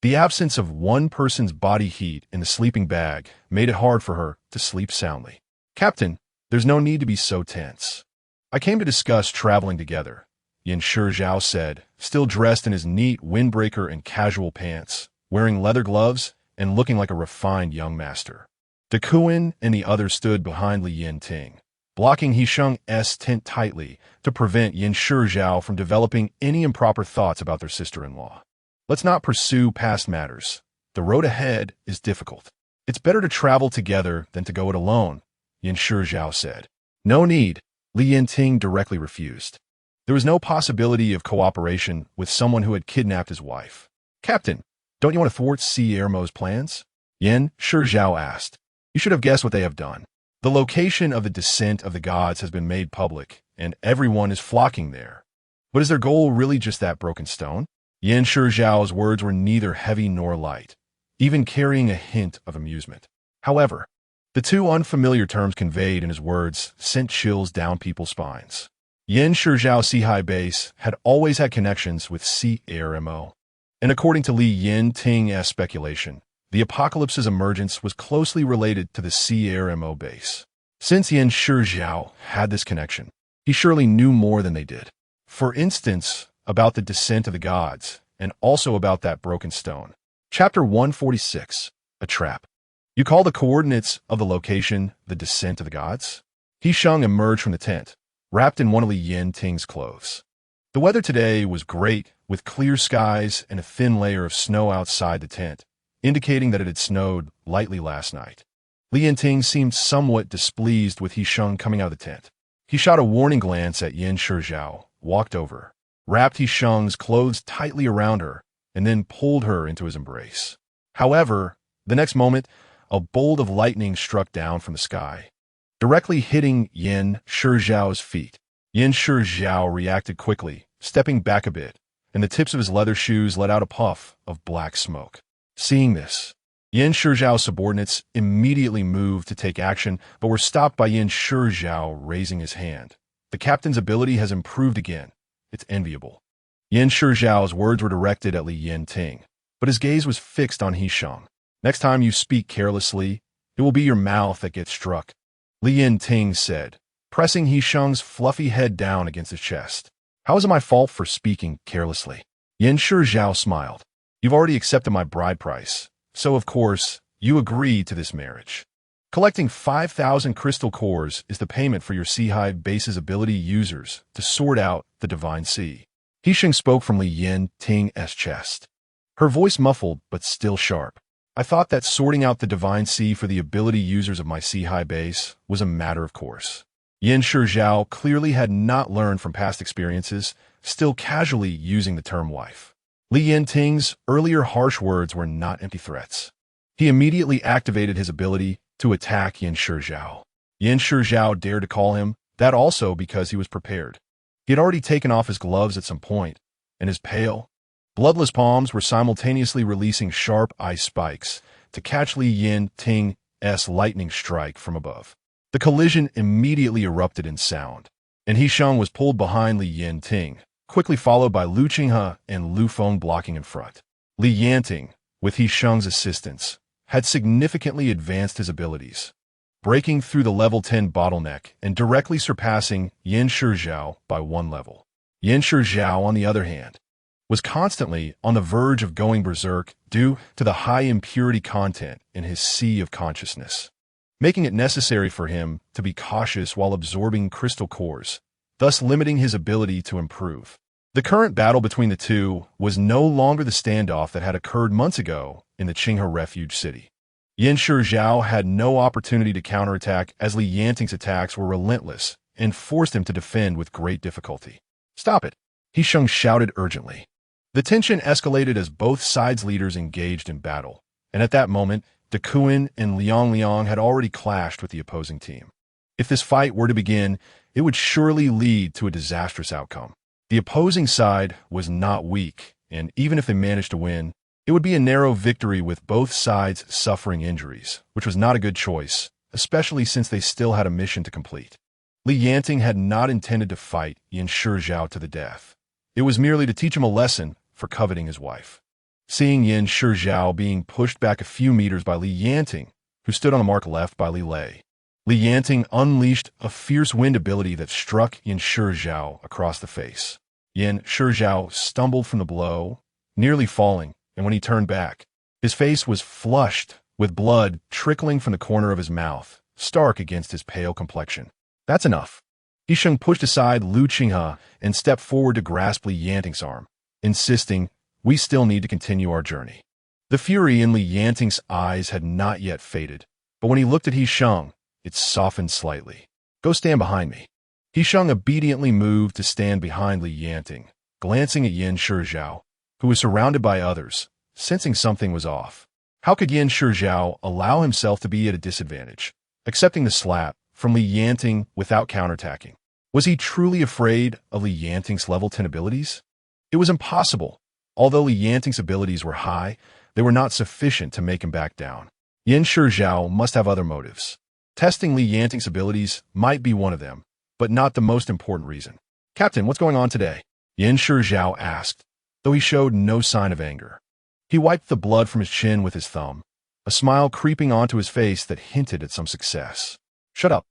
The absence of one person's body heat in the sleeping bag made it hard for her to sleep soundly. "Captain, there's no need to be so tense. I came to discuss traveling together," Yin Shizhao said, still dressed in his neat windbreaker and casual pants, wearing leather gloves and looking like a refined young master. Duan and the others stood behind Li Yanting, blocking He Sheng's tent tightly to prevent Yin Shizhao from developing any improper thoughts about their sister-in-law. "Let's not pursue past matters. The road ahead is difficult. It's better to travel together than to go it alone," Yin Shizhao said. "No need," Li Yanting directly refused. There was no possibility of cooperation with someone who had kidnapped his wife. "Captain, don't you want to thwart Zermo's plans?" Yin Shizhao asked. "You should have guessed what they have done. The location of the descent of the gods has been made public, and everyone is flocking there. But is their goal really just that broken stone?" Yin Shizhao's words were neither heavy nor light, even carrying a hint of amusement. However, the two unfamiliar terms conveyed in his words sent chills down people's spines. Yin Shizhao's Seahai base had always had connections with Zermo, and according to Li Yanting's speculation, the apocalypse's emergence was closely related to the Zermo base. Since Yin Shizhao had this connection, he surely knew more than they did. For instance, about the descent of the gods, and also about that broken stone. Chapter 146, A Trap. "You call the coordinates of the location the descent of the gods?" He Sheng emerged from the tent, wrapped in one of Li Yanting's clothes. The weather today was great, with clear skies and a thin layer of snow outside the tent, indicating that it had snowed lightly last night. Li Yanting seemed somewhat displeased with He Sheng coming out of the tent. He shot a warning glance at Yin Shizhao, walked over, wrapped He Sheng's clothes tightly around her, and then pulled her into his embrace. However, the next moment, a bolt of lightning struck down from the sky, directly hitting Yin Shizhao's feet. Yin Shizhao reacted quickly, stepping back a bit, and the tips of his leather shoes let out a puff of black smoke. Seeing this, Yin Shizhao's subordinates immediately moved to take action, but were stopped by Yin Shizhao raising his hand. "The captain's ability has improved again. It's enviable." Yin Shizhao's words were directed at Li Yanting, but his gaze was fixed on He Sheng. "Next time you speak carelessly, it will be your mouth that gets struck," Li Yanting said, pressing He Sheng's fluffy head down against his chest. "How is it my fault for speaking carelessly?" Yin Shizhao smiled. "You've already accepted my bride price, so of course, you agree to this marriage. Collecting 5,000 crystal cores is the payment for your Seahai base's ability users to sort out the divine sea." He Sheng spoke from Li Yanting's chest, her voice muffled but still sharp. "I thought that sorting out the divine sea for the ability users of my Seahai base was a matter of course." Yin Shizhao clearly had not learned from past experiences, still casually using the term wife. Li Yanting's earlier harsh words were not empty threats. He immediately activated his ability to attack Yin Shizhao. Yin Shizhao dared to call him that also because he was prepared. He had already taken off his gloves at some point, and his pale, bloodless palms were simultaneously releasing sharp ice spikes to catch Li Yanting's lightning strike from above. The collision immediately erupted in sound, and He Sheng was pulled behind Li Yanting, quickly followed by Lu Qinghe and Lu Feng blocking in front. Li Yanting, with He Sheng's assistance, had significantly advanced his abilities, breaking through the level 10 bottleneck and directly surpassing Yin Shizhao by one level. Yin Shizhao, on the other hand, was constantly on the verge of going berserk due to the high impurity content in his sea of consciousness, making it necessary for him to be cautious while absorbing crystal cores, thus limiting his ability to improve. The current battle between the two was no longer the standoff that had occurred months ago in the Qinghe refuge city. Yin Shizhao had no opportunity to counterattack as Li Yanting's attacks were relentless and forced him to defend with great difficulty. "Stop it," He Sheng shouted urgently. The tension escalated as both sides' leaders engaged in battle, and at that moment, Duan and Liang had already clashed with the opposing team. If this fight were to begin, it would surely lead to a disastrous outcome. The opposing side was not weak, and even if they managed to win, it would be a narrow victory with both sides suffering injuries, which was not a good choice, especially since they still had a mission to complete. Li Yanting had not intended to fight Yin Shizhao to the death. It was merely to teach him a lesson for coveting his wife. seeing Yin Shizhao being pushed back a few meters by Li Yanting, who stood on the mark left by Li Lei. Li Yanting unleashed a fierce wind ability that struck Yin Shizhao across the face. Yin Shizhao stumbled from the blow, nearly falling, and when he turned back, his face was flushed with blood trickling from the corner of his mouth, stark against his pale complexion. That's enough. He Sheng pushed aside Lu Qinghe and stepped forward to grasp Li Yanting's arm, insisting, "We still need to continue our journey." The fury in Li Yanting's eyes had not yet faded, but when he looked at He Sheng, it softened slightly. "Go stand behind me." He Sheng obediently moved to stand behind Li Yanting, glancing at Yin Shizhao, who was surrounded by others, sensing something was off. How could Yin Shizhao allow himself to be at a disadvantage, accepting the slap from Li Yanting without counterattacking? Was he truly afraid of Li Yanting's level 10 abilities? It was impossible. Although Li Yanting's abilities were high, they were not sufficient to make him back down. Yin Shizhao must have other motives. Testing Li Yanting's abilities might be one of them, but not the most important reason. "Captain, what's going on today?" Yin Shizhao asked, though he showed no sign of anger. He wiped the blood from his chin with his thumb, a smile creeping onto his face that hinted at some success. "Shut up.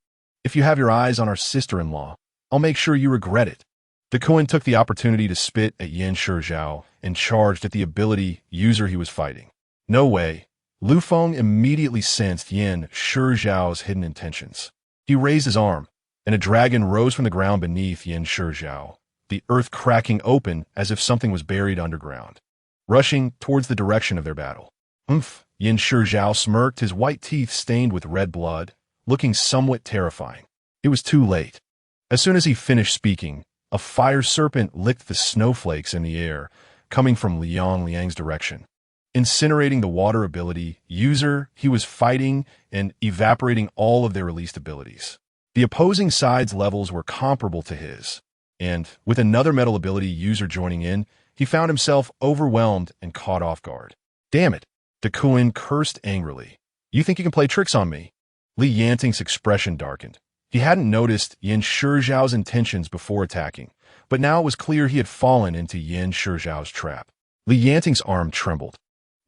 If you have your eyes on our sister-in-law, I'll make sure you regret it." Duan took the opportunity to spit at Yin Shizhao and charged at the ability user he was fighting. No way. Lu Feng immediately sensed Yin Shizhao's hidden intentions. He raised his arm, and a dragon rose from the ground beneath Yin Shizhao, the earth cracking open as if something was buried underground, rushing towards the direction of their battle. "Umph!" Yin Shizhao smirked, his white teeth stained with red blood, looking somewhat terrifying. It was too late. As soon as he finished speaking, a fire serpent licked the snowflakes in the air, coming from Liang Liang's direction, incinerating the water ability user he was fighting and evaporating all of their released abilities. The opposing side's levels were comparable to his, and with another metal ability user joining in, he found himself overwhelmed and caught off guard. "Damn it!" Duan cursed angrily. "You think you can play tricks on me?" Li Yanting's expression darkened. He hadn't noticed Yin Shizhao's intentions before attacking, but now it was clear he had fallen into Yin Shizhao's trap. Li Yanting's arm trembled,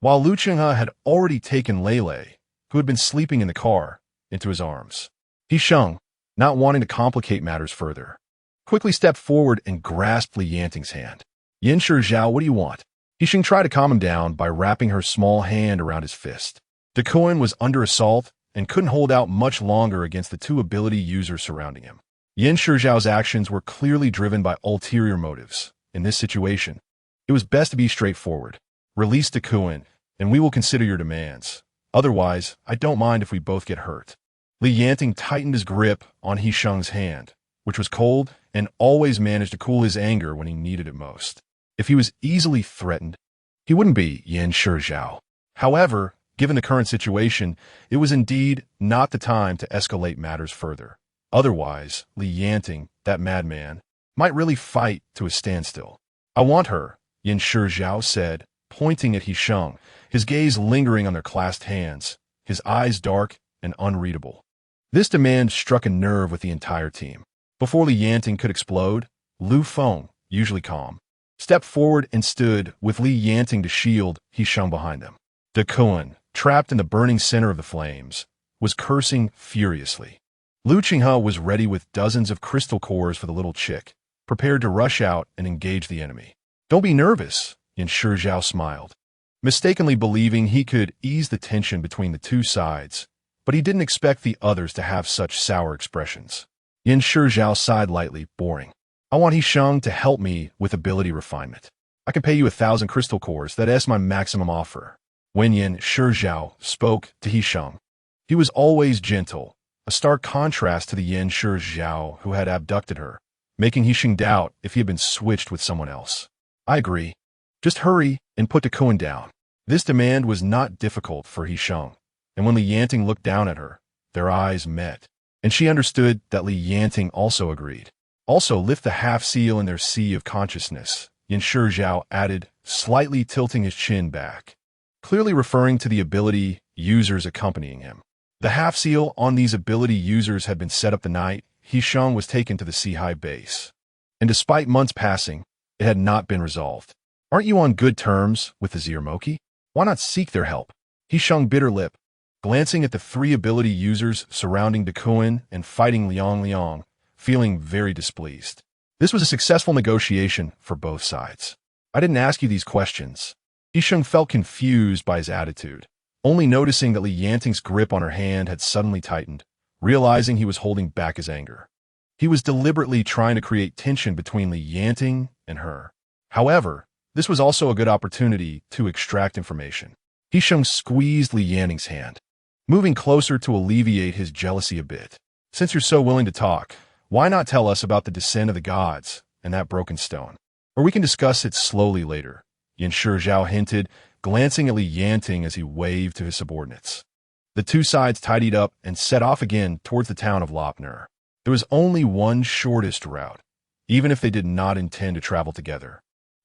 while Lu Qinghe had already taken Lei Lei, who had been sleeping in the car, into his arms. He Sheng, not wanting to complicate matters further, quickly stepped forward and grasped Li Yanting's hand. "Yin Shizhao, what do you want?" He Sheng tried to calm him down by wrapping her small hand around his fist. Duan was under assault and couldn't hold out much longer against the two ability users surrounding him. Yin Shizhao's actions were clearly driven by ulterior motives. In this situation, it was best to be straightforward. "Release Duan, and we will consider your demands. Otherwise, I don't mind if we both get hurt." Li Yanting tightened his grip on He Sheng's hand, which was cold and always managed to cool his anger when he needed it most. If he was easily threatened, he wouldn't be Yin Shizhao. However, given the current situation, it was indeed not the time to escalate matters further. Otherwise, Li Yanting, that madman, might really fight to a standstill. "I want her," Yin Shizhao said, pointing at He Sheng, his gaze lingering on their clasped hands, his eyes dark and unreadable. This demand struck a nerve with the entire team. Before Li Yanting could explode, Lu Feng, usually calm, stepped forward and stood with Li Yanting to shield He Sheng behind them. Duan, trapped in the burning center of the flames, was cursing furiously. Lu Qinghe was ready with dozens of crystal cores for the little chick, prepared to rush out and engage the enemy. "Don't be nervous," Yin Shizhao smiled, mistakenly believing he could ease the tension between the two sides, but he didn't expect the others to have such sour expressions. Yin Shizhao sighed lightly, boring. "I want He Sheng to help me with ability refinement. I can pay you 1,000 crystal cores, that's my maximum offer." When Yin Shizhao spoke to He Sheng, he was always gentle, a stark contrast to the Yin Shizhao who had abducted her, making He Sheng doubt if he had been switched with someone else. "I agree. Just hurry and put Duan down." This demand was not difficult for He Sheng, and when Li Yanting looked down at her, their eyes met, and she understood that Li Yanting also agreed. "Also lift the half-seal in their sea of consciousness," Yin Shizhao added, slightly tilting his chin back, clearly referring to the ability users accompanying him. The half-seal on these ability users had been set up the night He Sheng was taken to the Sea High base, and despite months passing, it had not been resolved. Aren't you on good terms with the Zermo? Why not seek their help? He Sheng bit her lip, glancing at the three ability users surrounding Duan and fighting Liang, feeling very displeased. This was a successful negotiation for both sides. I didn't ask you these questions. He Sheng felt confused by his attitude, only noticing that Yanting's grip on her hand had suddenly tightened, realizing he was holding back his anger. He was deliberately trying to create tension between Yanting and her. However, this was also a good opportunity to extract information. He Sheng squeezed Yanting's hand, moving closer to alleviate his jealousy a bit. Since you're so willing to talk, why not tell us about the descent of the gods and that broken stone? Or we can discuss it slowly later, Yan Shizhao hinted, glancing at Yanting as he waved to his subordinates. The two sides tidied up and set off again towards the town of Lopner. There was only one shortest route. Even if they did not intend to travel together,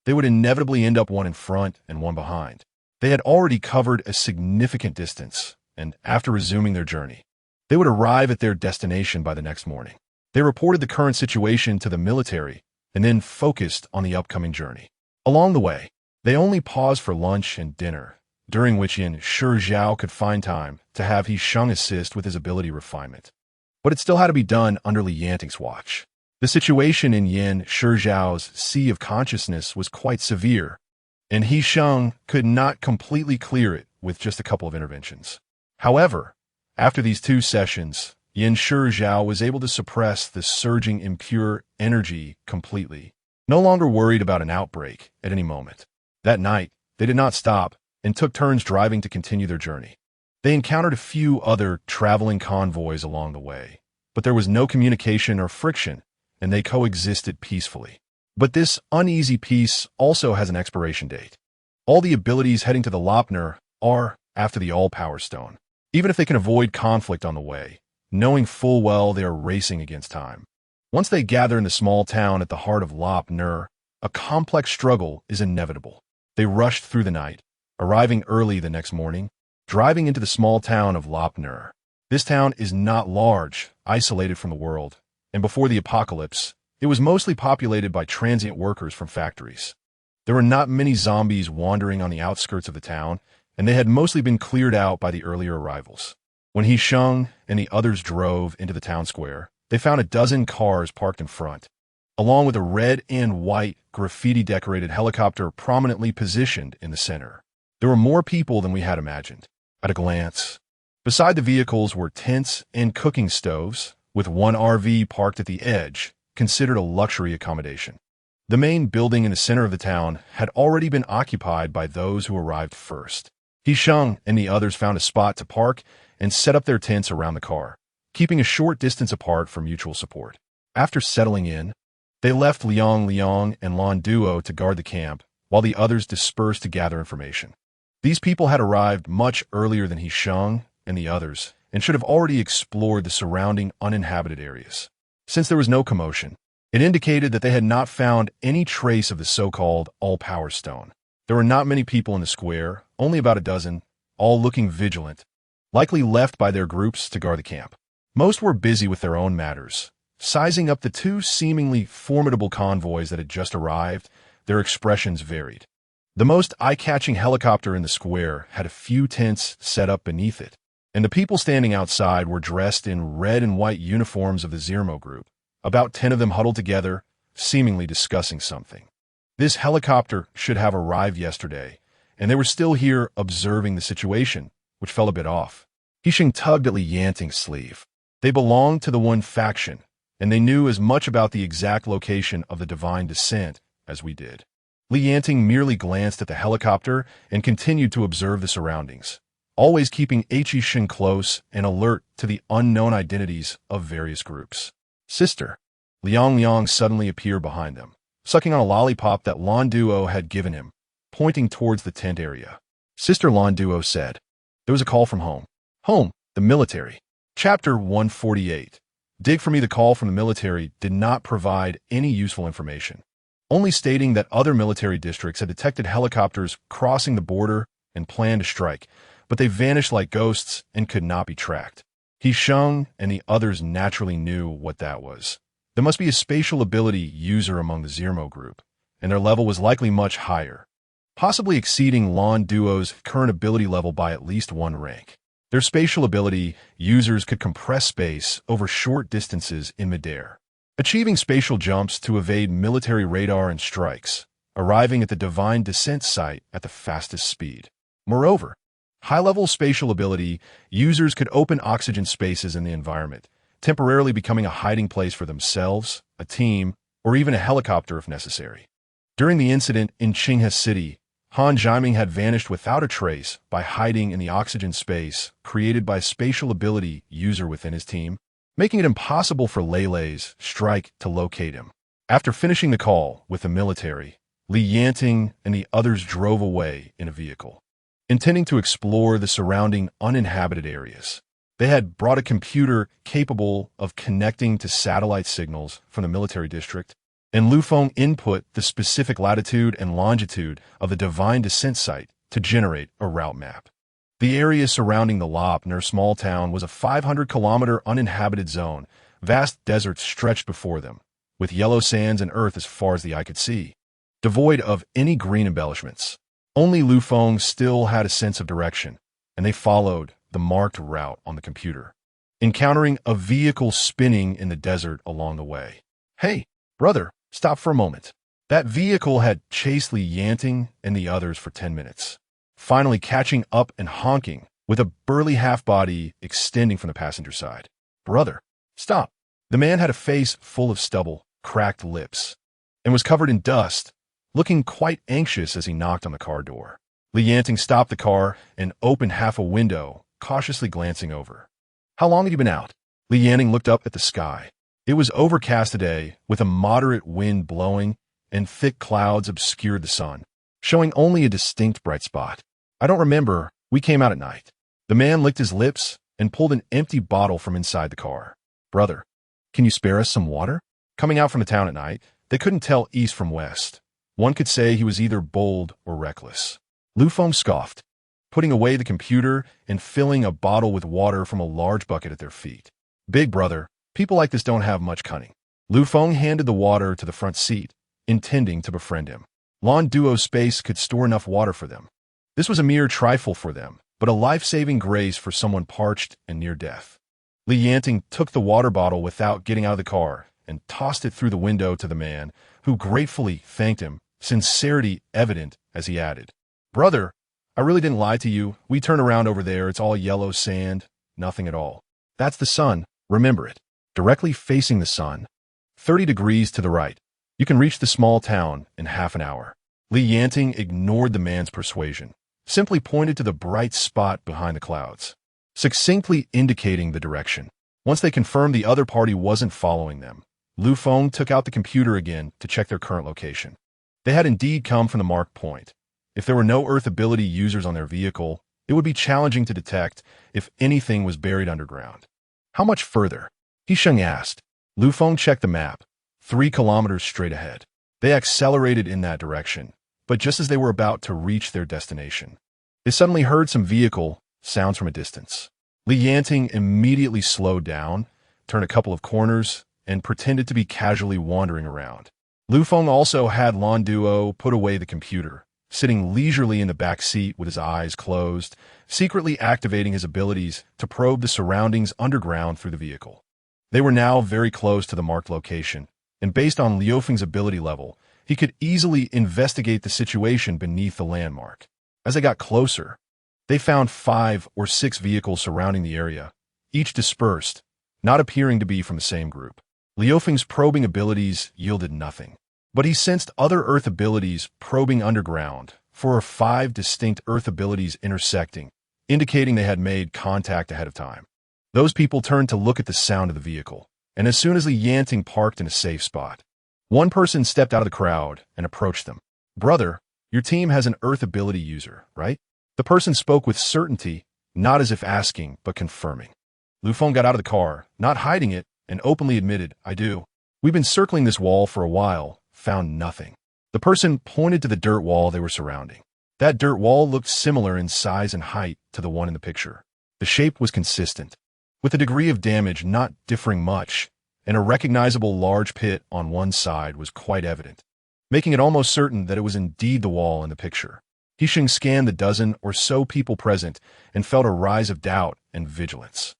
they would inevitably end up one in front and one behind. They had already covered a significant distance, and after resuming their journey, they would arrive at their destination by the next morning. They reported the current situation to the military and then focused on the upcoming journey. Along the way, they only paused for lunch and dinner, during which Yan Shizhao could find time to have He Sheng assist with his ability refinement. But it still had to be done under Yanting's watch. The situation in Yan Shizhao's sea of consciousness was quite severe, and He Sheng could not completely clear it with just a couple of interventions. However, after these 2 sessions, Yan Shizhao was able to suppress the surging impure energy completely, no longer worried about an outbreak at any moment. That night, they did not stop and took turns driving to continue their journey. They encountered a few other traveling convoys along the way, but there was no communication or friction, and they coexisted peacefully. But this uneasy peace also has an expiration date. All the abilities heading to the Lopner are after the all-power stone, even if they can avoid conflict on the way, knowing full well they are racing against time. Once they gather in the small town at the heart of Lopner, a complex struggle is inevitable. They rushed through the night, arriving early the next morning, driving into the small town of Lopner. This town is not large, isolated from the world, and before the apocalypse, it was mostly populated by transient workers from factories. There were not many zombies wandering on the outskirts of the town, and they had mostly been cleared out by the earlier arrivals. When He Sheng and the others drove into the town square, they found a dozen cars parked in front, along with a red and white graffiti-decorated helicopter prominently positioned in the center. There were more people than we had imagined. At a glance, beside the vehicles were tents and cooking stoves, with one RV parked at the edge, considered a luxury accommodation. The main building in the center of the town had already been occupied by those who arrived first. He Sheng and the others found a spot to park and set up their tents around the car, keeping a short distance apart for mutual support. After settling in, they left Liang and Lan Duo to guard the camp, while the others dispersed to gather information. These people had arrived much earlier than He Sheng and the others, and should have already explored the surrounding uninhabited areas. Since there was no commotion, it indicated that they had not found any trace of the so-called all-power stone. There were not many people in the square, only about a dozen, all looking vigilant, likely left by their groups to guard the camp. Most were busy with their own matters. Sizing up the 2 seemingly formidable convoys that had just arrived, their expressions varied. The most eye-catching helicopter in the square had a few tents set up beneath it, and the people standing outside were dressed in red and white uniforms of the Zermo group, about 10 of them huddled together, seemingly discussing something. This helicopter should have arrived yesterday, and they were still here observing the situation, which fell a bit off. He Sheng tugged at Yanting's sleeve. They belonged to the one faction, and they knew as much about the exact location of the divine descent as we did. Yanting merely glanced at the helicopter and continued to observe the surroundings, always keeping He Sheng close and alert to the unknown identities of various groups. Sister. Liang suddenly appeared behind them, sucking on a lollipop that Lan Duo had given him, pointing towards the tent area. Sister Lan Duo said, "There was a call from home." Home, the military. Chapter 148. Dig for me. The call from the military did not provide any useful information, only stating that other military districts had detected helicopters crossing the border and planned to strike, but they vanished like ghosts and could not be tracked. He Sheng and the others naturally knew what that was. There must be a spatial ability user among the Zermo group, and their level was likely much higher. possibly exceeding Lan Duo's current ability level by at least one rank. Their spatial ability, users could compress space over short distances in midair, achieving spatial jumps to evade military radar and strikes, arriving at the divine descent site at the fastest speed. Moreover, high-level spatial ability, users could open oxygen spaces in the environment, temporarily becoming a hiding place for themselves, a team, or even a helicopter if necessary. During the incident in Qinghe City, Han Jiaming had vanished without a trace by hiding in the oxygen space created by spatial ability user within his team, making it impossible for Lele's strike to locate him. After finishing the call with the military, Li Yanting and the others drove away in a vehicle, intending to explore the surrounding uninhabited areas. They had brought a computer capable of connecting to satellite signals from the military district, and Lu Feng input the specific latitude and longitude of the divine descent site to generate a route map. The area surrounding the Lop near small town was a 500-kilometer uninhabited zone. Vast deserts stretched before them, with yellow sands and earth as far as the eye could see, devoid of any green embellishments. Only Lu Feng still had a sense of direction, and they followed the marked route on the computer, encountering a vehicle spinning in the desert along the way. "Hey, brother, stop for a moment." That vehicle had chased Li Yanting and the others for 10 minutes, finally catching up and honking, with a burly half-body extending from the passenger side. "Brother, stop." The man had a face full of stubble, cracked lips, and was covered in dust, looking quite anxious as he knocked on the car door. Li Yanting stopped the car and opened half a window, cautiously glancing over. "How long had you been out?" Li Yanting looked up at the sky. It was overcast today, with a moderate wind blowing, and thick clouds obscured the sun, showing only a distinct bright spot. "I don't remember. We came out at night." The man licked his lips and pulled an empty bottle from inside the car. "Brother, can you spare us some water?" Coming out from the town at night, they couldn't tell east from west. One could say he was either bold or reckless. Lu Feng scoffed, putting away the computer and filling a bottle with water from a large bucket at their feet. "Big brother, people like this don't have much cunning." Lu Feng handed the water to the front seat, intending to befriend him. Lan Duo's space could store enough water for them. This was a mere trifle for them, but a life-saving grace for someone parched and near death. Li Yanting took the water bottle without getting out of the car and tossed it through the window to the man, who gratefully thanked him, sincerity evident as he added, "Brother, I really didn't lie to you. We turn around over there, it's all yellow sand, nothing at all. That's the sun, remember it. Directly facing the sun, 30 degrees to the right. You can reach the small town in half an hour." Li Yanting ignored the man's persuasion, simply pointed to the bright spot behind the clouds, succinctly indicating the direction. Once they confirmed the other party wasn't following them, Lu Feng took out the computer again to check their current location. They had indeed come from the marked point. If there were no Earth ability users on their vehicle, it would be challenging to detect if anything was buried underground. "How much further?" He Sheng asked. Lu Feng checked the map. 3 kilometers straight ahead. They accelerated in that direction, but just as they were about to reach their destination, they suddenly heard some vehicle sounds from a distance. Li Yanting immediately slowed down, turned a couple of corners, and pretended to be casually wandering around. Lu Feng also had Lan Duo put away the computer, sitting leisurely in the back seat with his eyes closed, secretly activating his abilities to probe the surroundings underground through the vehicle. They were now very close to the marked location, and based on Liu Feng's ability level, he could easily investigate the situation beneath the landmark. As they got closer, they found 5 or 6 vehicles surrounding the area, each dispersed, not appearing to be from the same group. Liu Feng's probing abilities yielded nothing, but he sensed other Earth abilities probing underground for 5 distinct Earth abilities intersecting, indicating they had made contact ahead of time. Those people turned to look at the sound of the vehicle, and as soon as Li Yanting parked in a safe spot, one person stepped out of the crowd and approached them. "Brother, your team has an Earth ability user, right?" The person spoke with certainty, not as if asking, but confirming. Lu Feng got out of the car, not hiding it, and openly admitted, "I do. We've been circling this wall for a while, found nothing." The person pointed to the dirt wall they were surrounding. That dirt wall looked similar in size and height to the one in the picture. The shape was consistent, with the degree of damage not differing much, and a recognizable large pit on one side was quite evident, making it almost certain that it was indeed the wall in the picture. He Sheng scanned the dozen or so people present and felt a rise of doubt and vigilance.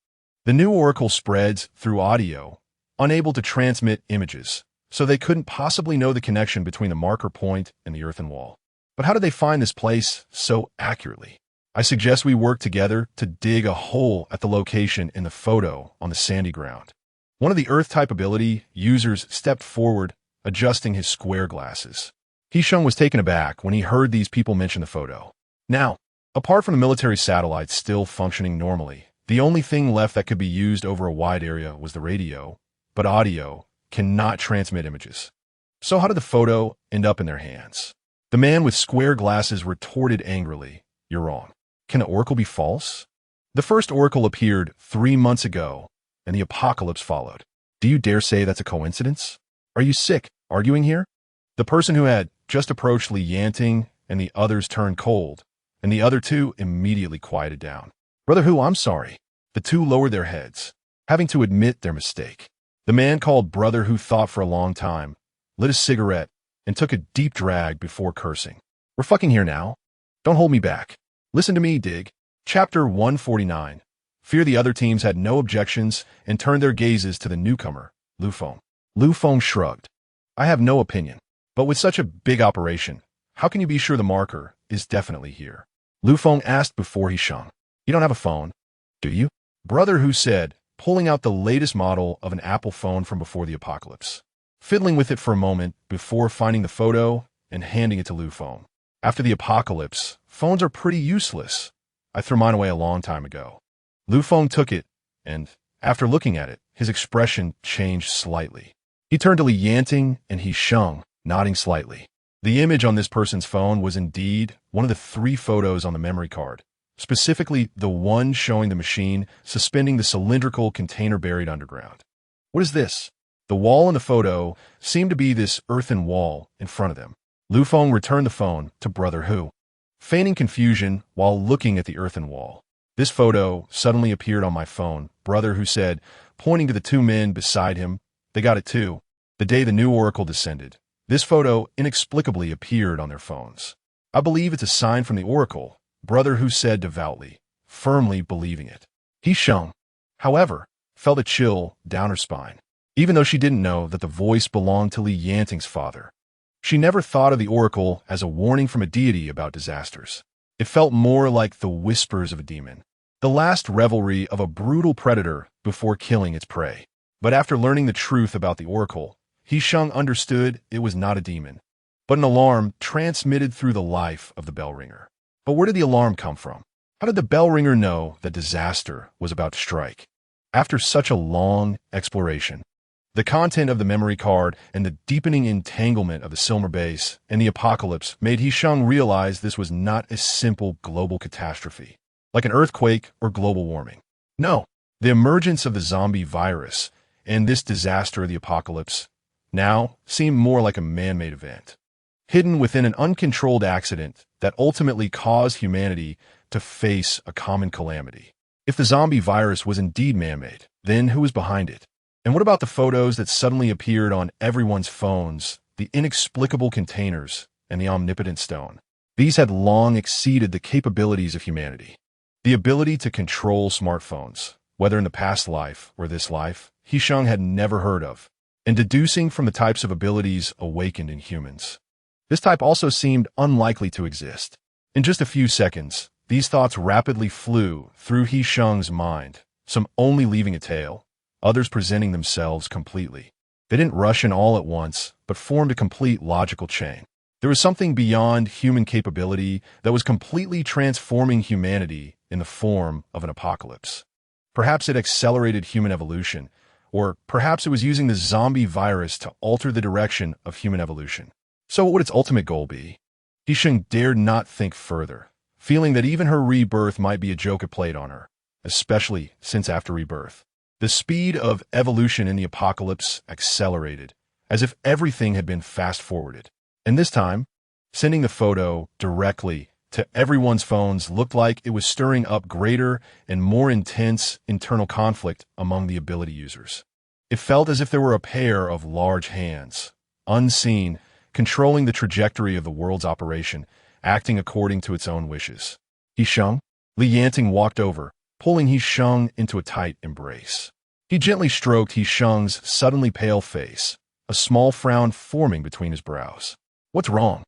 The new oracle spreads through audio, unable to transmit images, so they couldn't possibly know the connection between the marker point and the earthen wall. But how did they find this place so accurately? I suggest we work together to dig a hole at the location in the photo on the sandy ground. One of the Earth-type ability users stepped forward, adjusting his square glasses. He Sheng was taken aback when he heard these people mention the photo. Now, apart from the military satellites still functioning normally, the only thing left that could be used over a wide area was the radio, but audio cannot transmit images. So how did the photo end up in their hands? The man with square glasses retorted angrily, "You're wrong. Can the oracle be false? The first oracle appeared 3 months ago, and the apocalypse followed. Do you dare say that's a coincidence? Are you sick, arguing here?" The person who had just approached Li Yanting and the others turned cold, and the other two immediately quieted down. "Brother Hu, I'm sorry." The two lowered their heads, having to admit their mistake. The man called Brother Hu thought for a long time, lit a cigarette, and took a deep drag before cursing. "We're fucking here now. Don't hold me back. Listen to me, dig." Chapter 149. Fear the other teams had no objections and turned their gazes to the newcomer, Lu Feng. Lu Feng shrugged. "I have no opinion. But with such a big operation, how can you be sure the marker is definitely here?" Lu Feng asked before He Sheng. "You don't have a phone, do you?" Brother Hu said, pulling out the latest model of an Apple phone from before the apocalypse, fiddling with it for a moment before finding the photo and handing it to Lu Feng. "After the apocalypse, phones are pretty useless. I threw mine away a long time ago." Lu Feng took it, and, after looking at it, his expression changed slightly. He turned to Li Yanting and He Sheng, nodding slightly. The image on this person's phone was indeed one of the 3 photos on the memory card, specifically the one showing the machine suspending the cylindrical container buried underground. "What is this?" The wall in the photo seemed to be this earthen wall in front of them. Lu Feng returned the phone to Brother Hu, feigning confusion while looking at the earthen wall. "This photo suddenly appeared on my phone," Brother Hu said, pointing to the 2 men beside him. "They got it too. The day the new oracle descended. This photo inexplicably appeared on their phones. I believe it's a sign from the oracle," Brother Hu said devoutly, firmly believing it. He Sheng, however, felt a chill down her spine, even though she didn't know that the voice belonged to Li Yanting's father. She never thought of the oracle as a warning from a deity about disasters. It felt more like the whispers of a demon, the last revelry of a brutal predator before killing its prey. But after learning the truth about the oracle, He Sheng understood it was not a demon, but an alarm transmitted through the life of the bell ringer. But where did the alarm come from? How did the bell ringer know that disaster was about to strike? After such a long exploration, the content of the memory card and the deepening entanglement of the Silmer base and the apocalypse made He Sheng realize this was not a simple global catastrophe, like an earthquake or global warming. No, the emergence of the zombie virus and this disaster of the apocalypse now seemed more like a man-made event, hidden within an uncontrolled accident that ultimately caused humanity to face a common calamity. If the zombie virus was indeed man-made, then who was behind it? And what about the photos that suddenly appeared on everyone's phones, the inexplicable containers, and the omnipotent stone? These had long exceeded the capabilities of humanity. The ability to control smartphones, whether in the past life or this life, He Sheng had never heard of, and deducing from the types of abilities awakened in humans. This type also seemed unlikely to exist. In just a few seconds, these thoughts rapidly flew through He Sheng's mind, some only leaving a tail, others presenting themselves completely. They didn't rush in all at once, but formed a complete logical chain. There was something beyond human capability that was completely transforming humanity in the form of an apocalypse. Perhaps it accelerated human evolution, or perhaps it was using the zombie virus to alter the direction of human evolution. So what would its ultimate goal be? He Sheng dared not think further, feeling that even her rebirth might be a joke it played on her, especially since after rebirth, the speed of evolution in the apocalypse accelerated, as if everything had been fast-forwarded. And this time, sending the photo directly to everyone's phones looked like it was stirring up greater and more intense internal conflict among the ability users. It felt as if there were a pair of large hands, unseen, controlling the trajectory of the world's operation acting according to its own wishes. He Sheng? Li Yanting walked over, pulling He Sheng into a tight embrace. He gently stroked He Sheng's suddenly pale face, a small frown forming between his brows. What's wrong?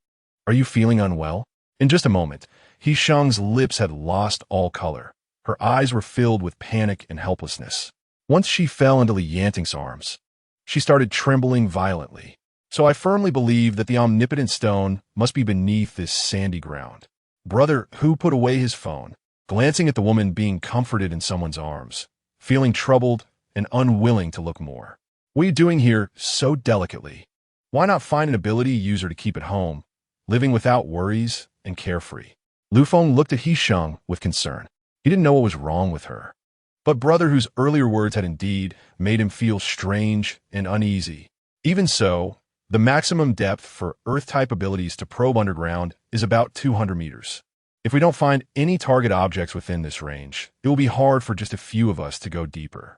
Are you feeling unwell? In just a moment, He Sheng's lips had lost all color. Her eyes were filled with panic and helplessness. Once she fell into Li Yanting's arms, she started trembling violently. So I firmly believe that the omnipotent stone must be beneath this sandy ground. Brother Hu put away his phone, glancing at the woman being comforted in someone's arms, feeling troubled and unwilling to look more. What are you doing here so delicately? Why not find an ability user to keep at home, living without worries and carefree? Lu Feng looked at He Sheng with concern. He didn't know what was wrong with her. But Brother Hu's earlier words had indeed made him feel strange and uneasy. Even so, the maximum depth for Earth-type abilities to probe underground is about 200 meters. If we don't find any target objects within this range, it will be hard for just a few of us to go deeper.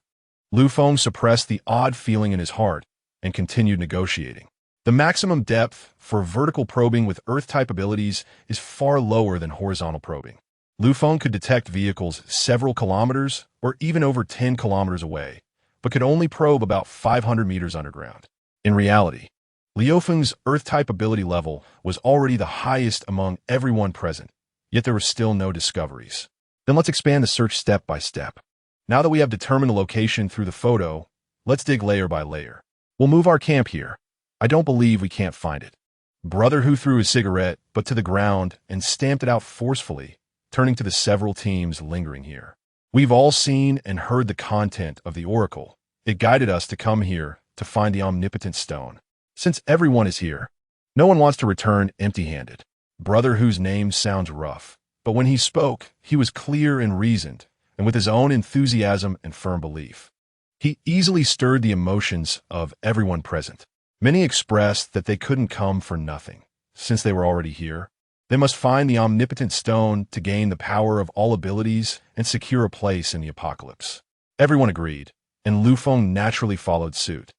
Lu Feng suppressed the odd feeling in his heart and continued negotiating. The maximum depth for vertical probing with Earth-type abilities is far lower than horizontal probing. Lu Feng could detect vehicles several kilometers or even over 10 kilometers away, but could only probe about 500 meters underground. In reality, Liu Feng's Earth-type ability level was already the highest among everyone present, yet there were still no discoveries. Then let's expand the search step by step. Now that we have determined the location through the photo, let's dig layer by layer. We'll move our camp here. I don't believe we can't find it. Brother Hu threw his cigarette, but to the ground, and stamped it out forcefully, turning to the several teams lingering here. We've all seen and heard the content of the oracle. It guided us to come here to find the omnipotent stone. Since everyone is here, no one wants to return empty-handed. Brother Hu's name sounds rough, but when he spoke, he was clear and reasoned, and with his own enthusiasm and firm belief. He easily stirred the emotions of everyone present. Many expressed that they couldn't come for nothing. Since they were already here, they must find the omnipotent stone to gain the power of all abilities and secure a place in the apocalypse. Everyone agreed, and Lu Feng naturally followed suit.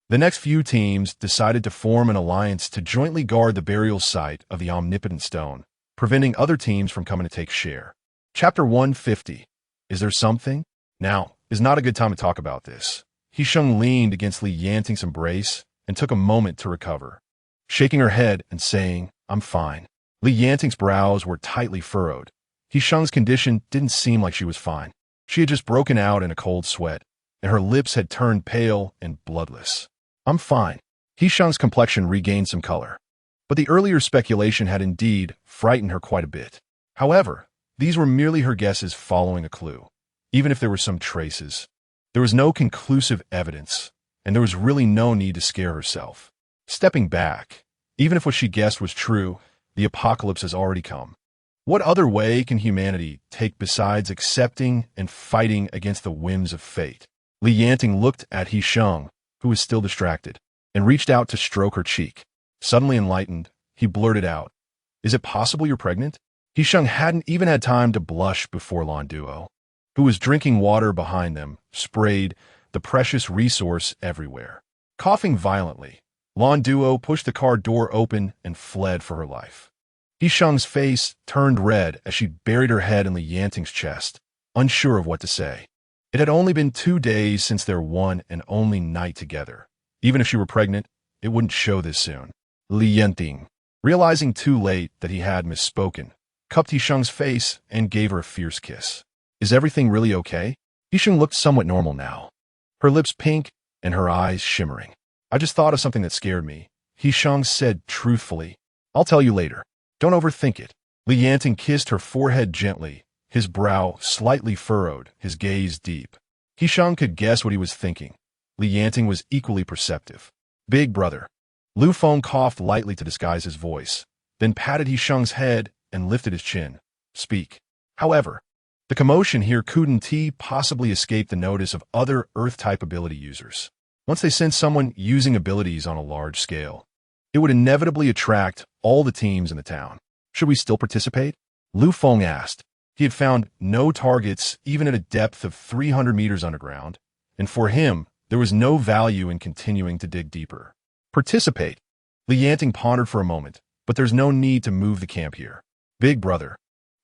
The next few teams decided to form an alliance to jointly guard the burial site of the omnipotent stone, preventing other teams from coming to take share. Chapter 150. Is there something? Now is not a good time to talk about this. He Sheng leaned against Li Yanting's embrace and took a moment to recover, shaking her head and saying, I'm fine. Li Yanting's brows were tightly furrowed. He Sheng's condition didn't seem like she was fine. She had just broken out in a cold sweat, and her lips had turned pale and bloodless. I'm fine. He Sheng's complexion regained some color, but the earlier speculation had indeed frightened her quite a bit. However, these were merely her guesses following a clue. Even if there were some traces, there was no conclusive evidence, and there was really no need to scare herself. Stepping back, even if what she guessed was true, the apocalypse has already come. What other way can humanity take besides accepting and fighting against the whims of fate? Li Yanting looked at He Sheng, who was still distracted, and reached out to stroke her cheek. Suddenly enlightened, he blurted out, Is it possible you're pregnant? He Sheng hadn't even had time to blush before Lan Duo, who was drinking water behind them, sprayed the precious resource everywhere. Coughing violently, Lan Duo pushed the car door open and fled for her life. He Sheng's face turned red as she buried her head in Li Yanting's chest, unsure of what to say. It had only been 2 days since their one and only night together. Even if she were pregnant, it wouldn't show this soon. Li Yanting, realizing too late that he had misspoken, cupped He Sheng's face and gave her a fierce kiss. Is everything really okay? He Sheng looked somewhat normal now, her lips pink and her eyes shimmering. I just thought of something that scared me, He Sheng said truthfully. I'll tell you later. Don't overthink it. Li Yanting kissed her forehead gently, his brow slightly furrowed, his gaze deep. He Sheng could guess what he was thinking. Li Yanting was equally perceptive. Big brother. Lu Feng coughed lightly to disguise his voice, then patted He Sheng's head and lifted his chin. Speak. However, the commotion here couldn't possibly escape the notice of other Earth-type ability users. Once they sense someone using abilities on a large scale, it would inevitably attract all the teams in the town. Should we still participate? Lu Feng asked. He had found no targets even at a depth of 300 meters underground, and for him, there was no value in continuing to dig deeper. Participate. Li Yanting pondered for a moment, but there's no need to move the camp here. Big brother.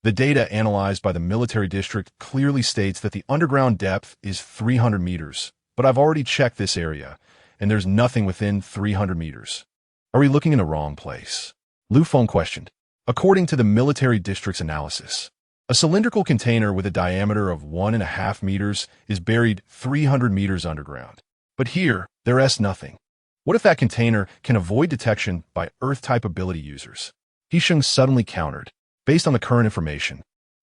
The data analyzed by the military district clearly states that the underground depth is 300 meters, but I've already checked this area, and there's nothing within 300 meters. Are we looking in the wrong place? Lu Feng questioned. According to the military district's analysis, a cylindrical container with a diameter of 1.5 meters is buried 300 meters underground. But here, there's nothing. What if that container can avoid detection by Earth-type ability users? He Sheng suddenly countered. Based on the current information,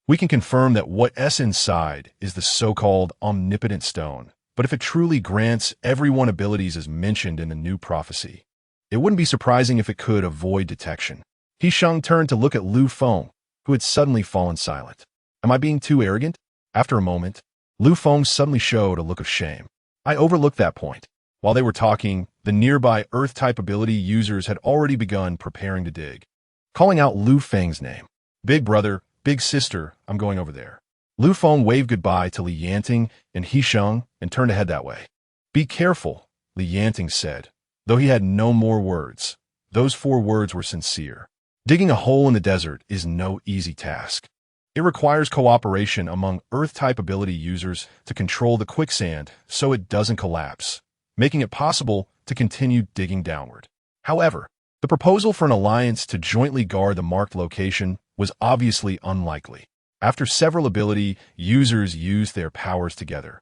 we can confirm that what's inside is the so-called omnipotent stone. But if it truly grants everyone abilities as mentioned in the new prophecy, it wouldn't be surprising if it could avoid detection. He Sheng turned to look at Lu Feng, who had suddenly fallen silent. Am I being too arrogant? After a moment, Lu Feng suddenly showed a look of shame. I overlooked that point. While they were talking, the nearby Earth-type ability users had already begun preparing to dig. Calling out Lu Feng's name. Big brother, big sister, I'm going over there. Lu Feng waved goodbye to Li Yanting and He Sheng and turned to head that way. Be careful, Li Yanting said, though he had no more words. Those 4 words were sincere. Digging a hole in the desert is no easy task. It requires cooperation among Earth-type ability users to control the quicksand so it doesn't collapse, making it possible to continue digging downward. However, the proposal for an alliance to jointly guard the marked location was obviously unlikely. After several ability users used their powers together,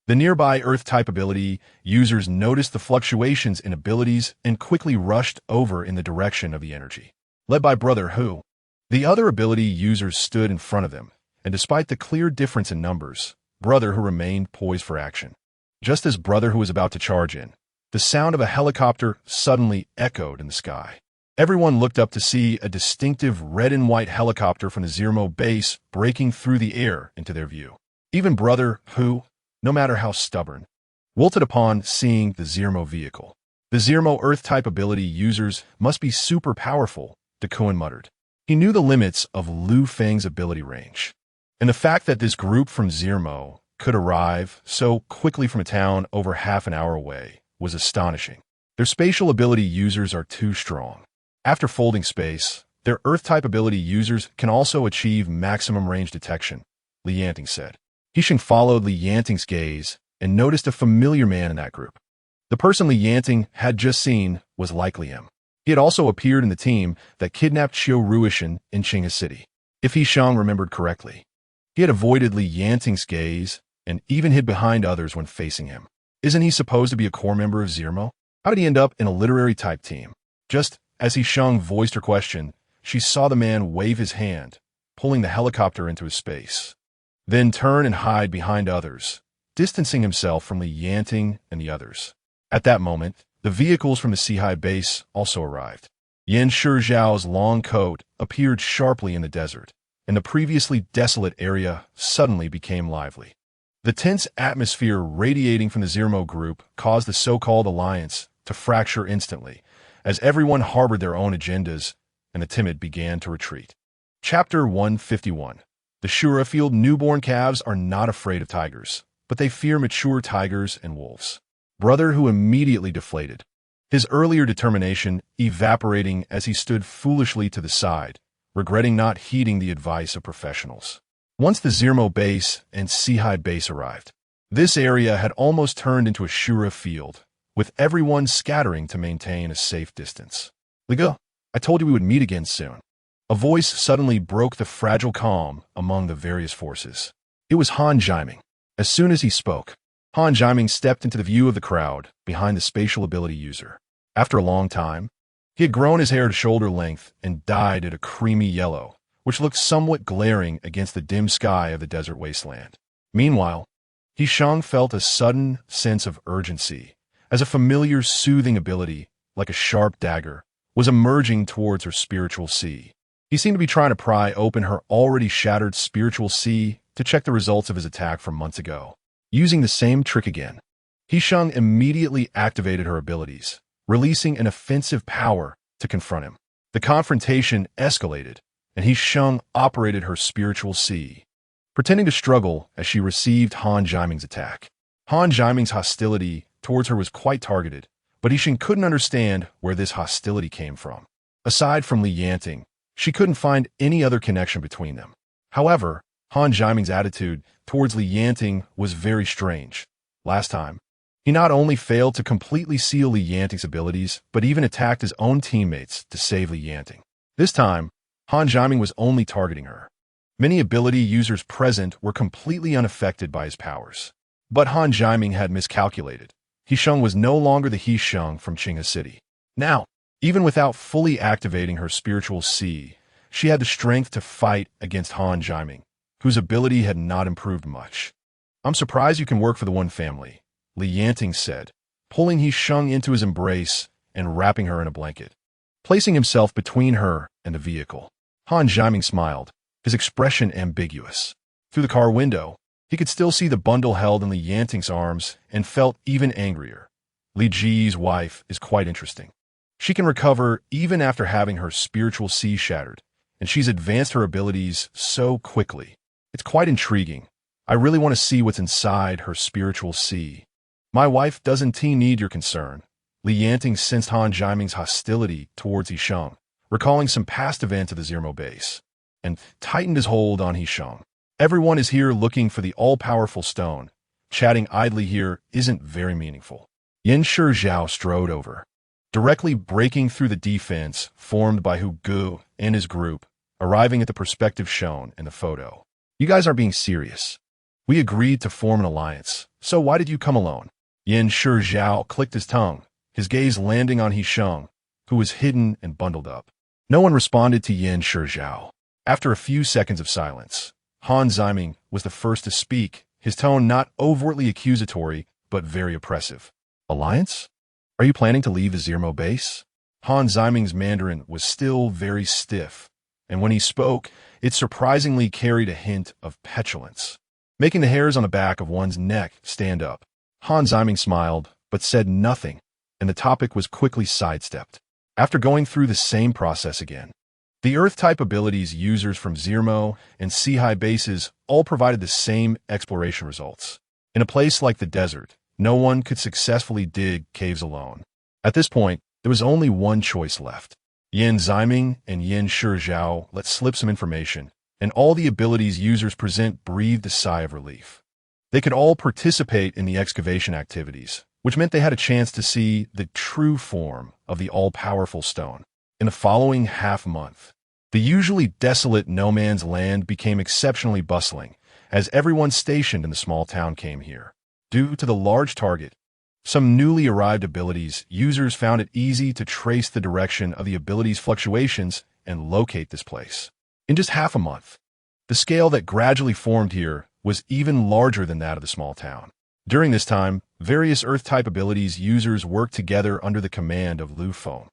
the nearby Earth-type ability users noticed the fluctuations in abilities and quickly rushed over in the direction of the energy. Led by Brother Hu, the other ability users stood in front of them, and despite the clear difference in numbers, Brother Hu remained poised for action. Just as Brother Hu was about to charge in, the sound of a helicopter suddenly echoed in the sky. Everyone looked up to see a distinctive red and white helicopter from the Zermo base breaking through the air into their view. Even Brother Hu, no matter how stubborn, wilted upon seeing the Zermo vehicle. The Zermo Earth-type ability users must be super powerful, Duan muttered. He knew the limits of Lu Feng's ability range, and the fact that this group from Zermo could arrive so quickly from a town over half an hour away was astonishing. Their spatial ability users are too strong. After folding space, their Earth-type ability users can also achieve maximum range detection, Li Yanting said. He Sheng followed Li Yanting's gaze and noticed a familiar man in that group. The person Li Yanting had just seen was likely him. He had also appeared in the team that kidnapped Qiu Ruishan in Qinghe City. If He Sheng remembered correctly, he had avoided Li Yanting's gaze and even hid behind others when facing him. Isn't he supposed to be a core member of Zermo? How did he end up in a literary-type team? Just as He Sheng voiced her question, she saw the man wave his hand, pulling the helicopter into his space, then turn and hide behind others, distancing himself from Li Yanting and the others. At that moment, the vehicles from the Sihai base also arrived. Yan Shizhao's long coat appeared sharply in the desert, and the previously desolate area suddenly became lively. The tense atmosphere radiating from the Zermo group caused the so-called alliance to fracture instantly, as everyone harbored their own agendas, and the timid began to retreat. Chapter 151. The Shura Field newborn calves are not afraid of tigers, but they fear mature tigers and wolves. Brother Hu immediately deflated, his earlier determination evaporating as he stood foolishly to the side, regretting not heeding the advice of professionals. Once the Zermo base and Sihai base arrived, this area had almost turned into a Shura field, with everyone scattering to maintain a safe distance. Liga, I told you we would meet again soon. A voice suddenly broke the fragile calm among the various forces. It was Han Jiming. As soon as he spoke, Han Jiming stepped into the view of the crowd behind the spatial ability user. After a long time, he had grown his hair to shoulder length and dyed it a creamy yellow, which looked somewhat glaring against the dim sky of the desert wasteland. Meanwhile, He Sheng felt a sudden sense of urgency, as a familiar soothing ability, like a sharp dagger, was emerging towards her spiritual sea. He seemed to be trying to pry open her already shattered spiritual sea to check the results of his attack from months ago. Using the same trick again, He Sheng immediately activated her abilities, releasing an offensive power to confront him. The confrontation escalated, and He Sheng operated her spiritual sea, pretending to struggle as she received Han Jiming's attack. Han Jiming's hostility towards her was quite targeted, but He Sheng couldn't understand where this hostility came from. Aside from Li Yanting, She couldn't find any other connection between them. However, Han Zhiming's attitude towards Li Yanting was very strange. Last time, he not only failed to completely seal Li Yanting's abilities, but even attacked his own teammates to save Li Yanting. This time, Han Zhiming was only targeting her. Many ability users present were completely unaffected by his powers. But Han Zhiming had miscalculated. He Sheng was no longer the He Sheng from Qinghe City. Now, even without fully activating her spiritual C, she had the strength to fight against Han Zhiming, whose ability had not improved much. "I'm surprised you can work for the One family," Li Yanting said, pulling He Sheng into his embrace and wrapping her in a blanket, placing himself between her and the vehicle. Han Zhiming smiled, his expression ambiguous. Through the car window, he could still see the bundle held in Li Yanting's arms and felt even angrier. Li Ji's wife is quite interesting. She can recover even after having her spiritual C shattered, and she's advanced her abilities so quickly. It's quite intriguing. I really want to see what's inside her spiritual C. My wife doesn't need your concern. Li Yanting sensed Han Zhiming's hostility towards He Sheng, recalling some past events of the Zermo base, and tightened his hold on He Sheng. Everyone is here looking for the all-powerful stone. Chatting idly here isn't very meaningful. Yin Shizhao strode over, directly breaking through the defense formed by Hu Gu and his group, arriving at the perspective shown in the photo. "You guys aren't being serious. We agreed to form an alliance, so why did you come alone?" Yin Shizhao clicked his tongue, his gaze landing on He Sheng, who was hidden and bundled up. No one responded to Yin Shizhao. After a few seconds of silence, Han Zhiming was the first to speak, his tone not overtly accusatory, but very oppressive. "Alliance? Are you planning to leave the Zermo base?" Han Zhiming's Mandarin was still very stiff, and when he spoke, it surprisingly carried a hint of petulance, making the hairs on the back of one's neck stand up. Han Zhiming smiled, but said nothing, and the topic was quickly sidestepped. After going through the same process again, the Earth-type abilities users from Zermo and Sea-High bases all provided the same exploration results. In a place like the desert, no one could successfully dig caves alone. At this point, there was only one choice left. Yin Zhiming and Yin Shizhao let slip some information, and all the abilities users present breathed a sigh of relief. They could all participate in the excavation activities, which meant they had a chance to see the true form of the all-powerful stone. In the following half-month, the usually desolate no-man's land became exceptionally bustling, as everyone stationed in the small town came here. Due to the large target, some newly arrived abilities users found it easy to trace the direction of the abilities' fluctuations and locate this place. In just half a month, the scale that gradually formed here was even larger than that of the small town. During this time, various Earth-type abilities users worked together under the command of Lu Feng,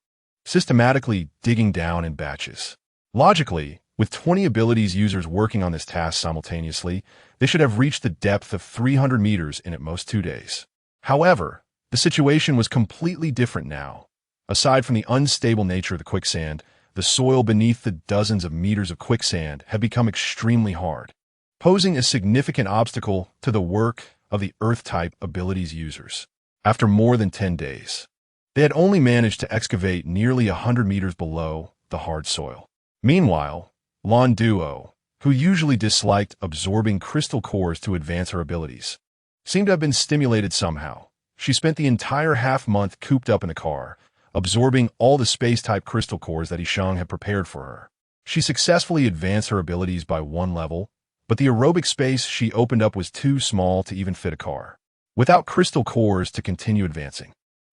systematically digging down in batches. Logically, with 20 abilities users working on this task simultaneously, they should have reached the depth of 300 meters in at most 2 days. However, the situation was completely different now. Aside from the unstable nature of the quicksand, the soil beneath the dozens of meters of quicksand had become extremely hard, posing a significant obstacle to the work of the Earth-type abilities users. After more than 10 days, they had only managed to excavate nearly 100 meters below the hard soil. Meanwhile, Lan Duo, who usually disliked absorbing crystal cores to advance her abilities, seemed to have been stimulated somehow. She spent the entire half-month cooped up in a car, absorbing all the space-type crystal cores that He Sheng had prepared for her. She successfully advanced her abilities by 1 level, but the aerobic space she opened up was too small to even fit a car. Without crystal cores to continue advancing,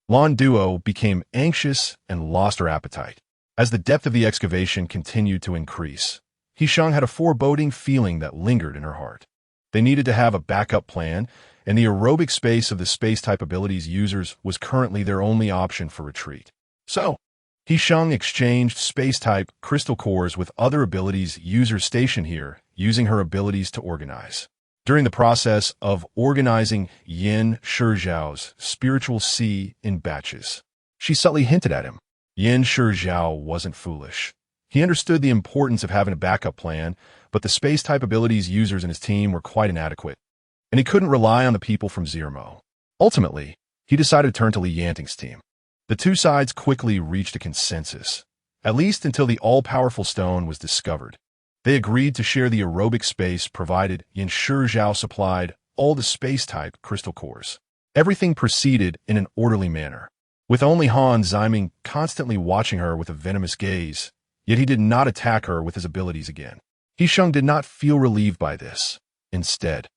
Lan Duo became anxious and lost her appetite. As the depth of the excavation continued to increase, He Sheng had a foreboding feeling that lingered in her heart. They needed to have a backup plan, and the aerobic space of the space-type abilities users was currently their only option for retreat. So, He Sheng exchanged space-type crystal cores with other abilities users stationed here, using her abilities to organize. During the process of organizing Yin Shizhao's spiritual C in batches, she subtly hinted at him. Yin Shizhao wasn't foolish. He understood the importance of having a backup plan, but the space-type abilities users in his team were quite inadequate, and he couldn't rely on the people from Zermo. Ultimately, he decided to turn to Li Yanting's team. The two sides quickly reached a consensus. at least until the all-powerful stone was discovered. They agreed to share the aerobic space provided Yanting supplied all the space-type crystal cores. Everything proceeded in an orderly manner, with only Han Ziming constantly watching her with a venomous gaze, yet he did not attack her with his abilities again. He Sheng did not feel relieved by this. Instead,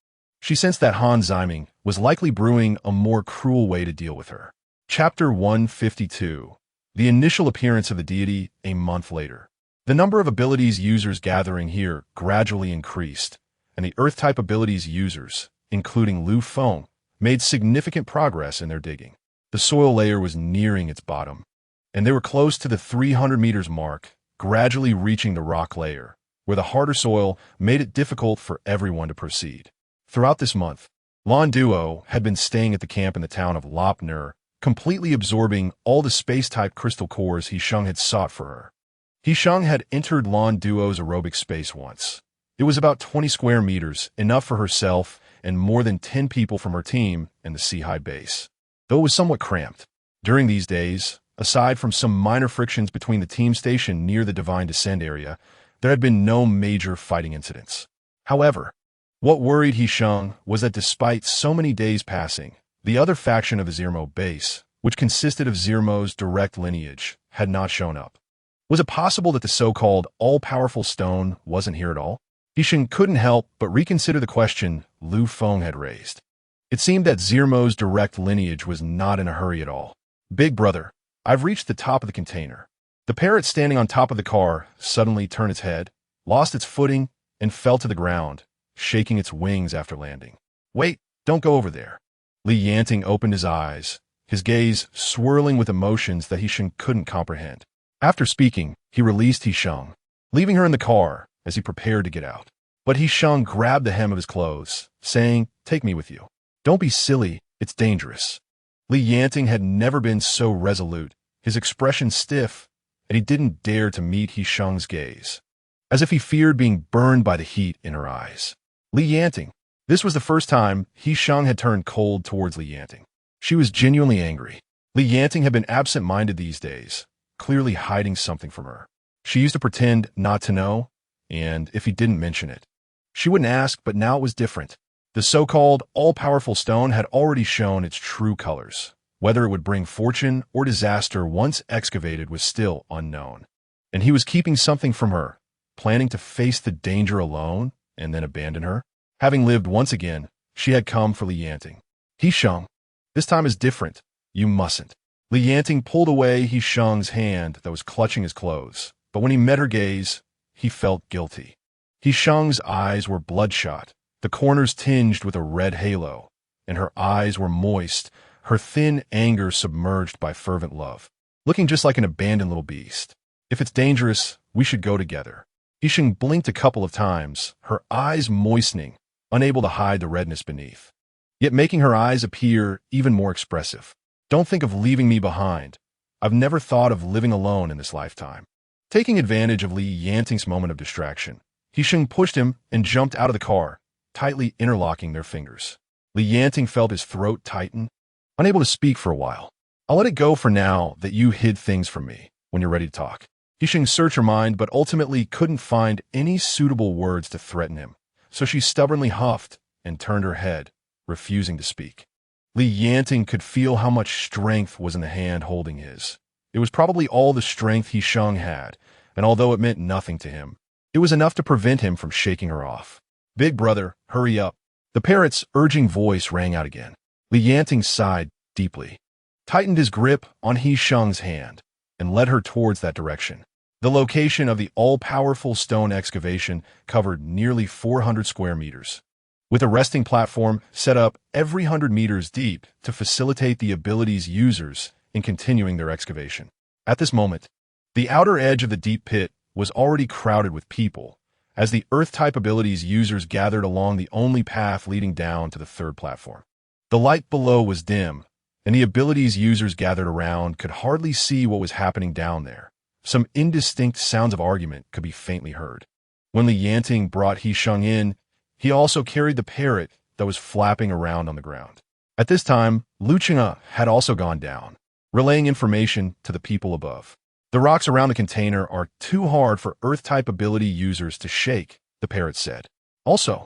she sensed that Han Ziming was likely brewing a more cruel way to deal with her. Chapter 152. The initial appearance of the deity a month later. The number of abilities users gathering here gradually increased, and the Earth-type abilities users, including Lu Feng, made significant progress in their digging. The soil layer was nearing its bottom, and they were close to the 300 meters mark, gradually reaching the rock layer, where the harder soil made it difficult for everyone to proceed. Throughout this month, Lan Duo had been staying at the camp in the town of Lop Nur, completely absorbing all the space-type crystal cores He Sheng had sought for her. He Sheng had entered Lan Duo's aerobic space once. It was about 20 square meters, enough for herself and more than 10 people from her team in the Sea-High base. Though it was somewhat cramped. During these days, aside from some minor frictions between the team station near the Divine Descent area, there had been no major fighting incidents. However, what worried He Sheng was that despite so many days passing, the other faction of the Zermo base, which consisted of Zermo's direct lineage, had not shown up. Was it possible that the so-called all-powerful stone wasn't here at all? He Sheng couldn't help but reconsider the question Lu Feng had raised. It seemed that Zermo's direct lineage was not in a hurry at all. Big brother, I've reached the top of the container. The parrot standing on top of the car suddenly turned its head, lost its footing, and fell to the ground, shaking its wings after landing. Wait, don't go over there. Yanting opened his eyes, his gaze swirling with emotions that He Sheng couldn't comprehend. After speaking, he released He Sheng, leaving her in the car as he prepared to get out. But He Sheng grabbed the hem of his clothes, saying, "Take me with you. Don't be silly, it's dangerous." Yanting had never been so resolute, his expression stiff, and he didn't dare to meet He Sheng's gaze, as if he feared being burned by the heat in her eyes. Yanting. This was the first time He Sheng had turned cold towards Yanting. She was genuinely angry. Yanting had been absent-minded these days, clearly hiding something from her. She used to pretend not to know, and if he didn't mention it, she wouldn't ask, but now it was different. The so-called all-powerful stone had already shown its true colors. Whether it would bring fortune or disaster once excavated was still unknown. And he was keeping something from her, planning to face the danger alone and then abandon her. Having lived once again, she had come for Yanting. He Sheng, this time is different. You mustn't. Yanting pulled away He Sheng's hand that was clutching his clothes, but when he met her gaze, he felt guilty. He Sheng's eyes were bloodshot, the corners tinged with a red halo, and her eyes were moist, her thin anger submerged by fervent love, looking just like an abandoned little beast. If it's dangerous, we should go together. He Sheng blinked a couple of times, her eyes moistening, unable to hide the redness beneath, yet making her eyes appear even more expressive. Don't think of leaving me behind. I've never thought of living alone in this lifetime. Taking advantage of Yanting's moment of distraction, He Sheng pushed him and jumped out of the car, tightly interlocking their fingers. Yanting felt his throat tighten, unable to speak for a while. I'll let it go for now that you hid things from me. When you're ready to talk. He Sheng searched her mind, but ultimately couldn't find any suitable words to threaten him. So she stubbornly huffed and turned her head, refusing to speak. Yanting could feel how much strength was in the hand holding his. It was probably all the strength He Sheng had, and although it meant nothing to him, it was enough to prevent him from shaking her off. Big brother, hurry up. The parrot's urging voice rang out again. Yanting sighed deeply, tightened his grip on He Sheng's hand, and led her towards that direction. The location of the all-powerful stone excavation covered nearly 400 square meters, with a resting platform set up every 100 meters deep to facilitate the ability's users in continuing their excavation. At this moment, the outer edge of the deep pit was already crowded with people, as the Earth-type abilities users gathered along the only path leading down to the third platform. The light below was dim, and the abilities users gathered around could hardly see what was happening down there. Some indistinct sounds of argument could be faintly heard. When Yanting brought He Sheng in, he also carried the parrot that was flapping around on the ground. At this time, Lu Cheng'e had also gone down, relaying information to the people above. The rocks around the container are too hard for Earth-type ability users to shake, the parrot said. Also,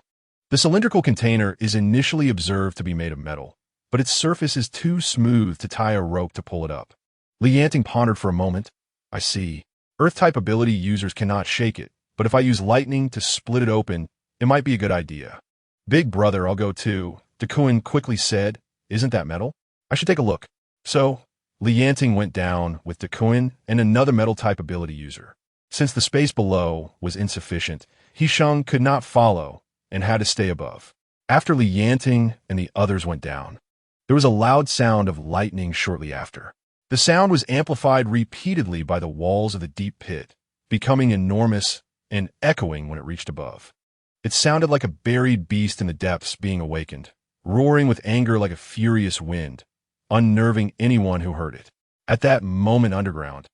the cylindrical container is initially observed to be made of metal, but its surface is too smooth to tie a rope to pull it up. Yanting pondered for a moment. I see. Earth-type ability users cannot shake it, but if I use lightning to split it open, it might be a good idea. Big brother, I'll go too, Duan quickly said. Isn't that metal? I should take a look. So, Yanting went down with Duan and another metal-type ability user. Since the space below was insufficient, He Sheng could not follow and had to stay above. After Yanting and the others went down, there was a loud sound of lightning shortly after. The sound was amplified repeatedly by the walls of the deep pit, becoming enormous and echoing when it reached above. It sounded like a buried beast in the depths being awakened, roaring with anger like a furious wind, unnerving anyone who heard it. At that moment underground,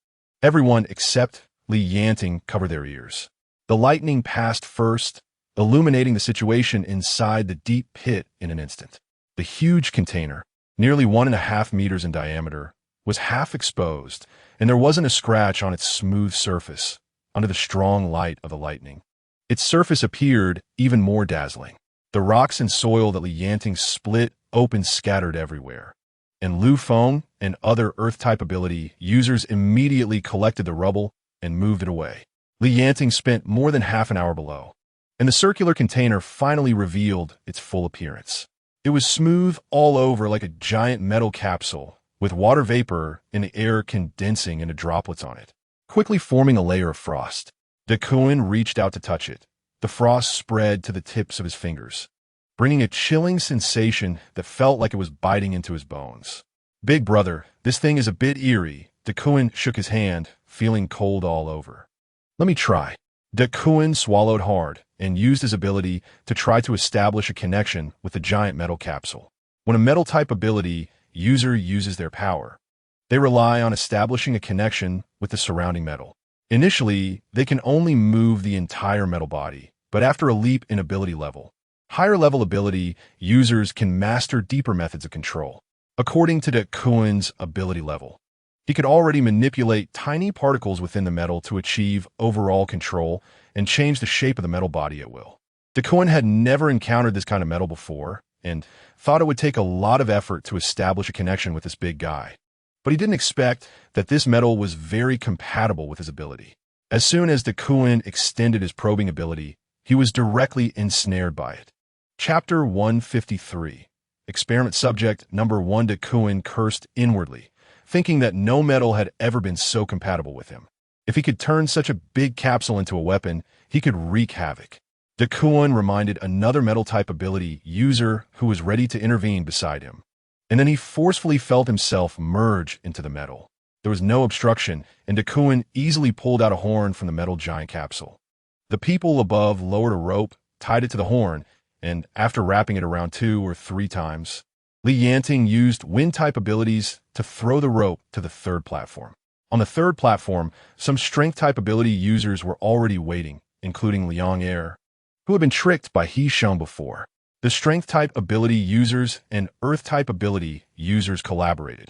everyone except Yanting covered their ears. The lightning passed first, illuminating the situation inside the deep pit in an instant. The huge container, nearly 1.5 meters in diameter, was half exposed, and there wasn't a scratch on its smooth surface under the strong light of the lightning. Its surface appeared even more dazzling. The rocks and soil that Yanting split open scattered everywhere, and Lu Feng and other Earth-type ability users immediately collected the rubble and moved it away. Yanting spent more than half an hour below, and the circular container finally revealed its full appearance. It was smooth all over like a giant metal capsule, with water vapor in the air condensing into droplets on it, quickly forming a layer of frost. Duan reached out to touch it. The frost spread to the tips of his fingers, bringing a chilling sensation that felt like it was biting into his bones. Big brother, this thing is a bit eerie. Duan shook his hand, feeling cold all over. Let me try. Duan swallowed hard and used his ability to try to establish a connection with the giant metal capsule. When a metal-type ability user uses their power, they rely on establishing a connection with the surrounding metal. Initially, they can only move the entire metal body, but after a leap in ability level, higher-level ability users can master deeper methods of control. According to Duan's ability level, he could already manipulate tiny particles within the metal to achieve overall control and change the shape of the metal body at will. Duan had never encountered this kind of metal before and thought it would take a lot of effort to establish a connection with this big guy. But he didn't expect that this metal was very compatible with his ability. As soon as Duan extended his probing ability, he was directly ensnared by it. Chapter 153. Experiment subject number 1. Duan cursed inwardly, thinking that no metal had ever been so compatible with him. If he could turn such a big capsule into a weapon, he could wreak havoc. Duan reminded another metal-type ability user who was ready to intervene beside him, and then he forcefully felt himself merge into the metal. There was no obstruction, and Duan easily pulled out a horn from the metal giant capsule. The people above lowered a rope, tied it to the horn, and after wrapping it around 2 or 3 times, Yanting used wind-type abilities to throw the rope to the third platform. On the third platform, some strength-type ability users were already waiting, including Liang Er, who had been tricked by He Sheng before. The strength-type ability users and earth-type ability users collaborated,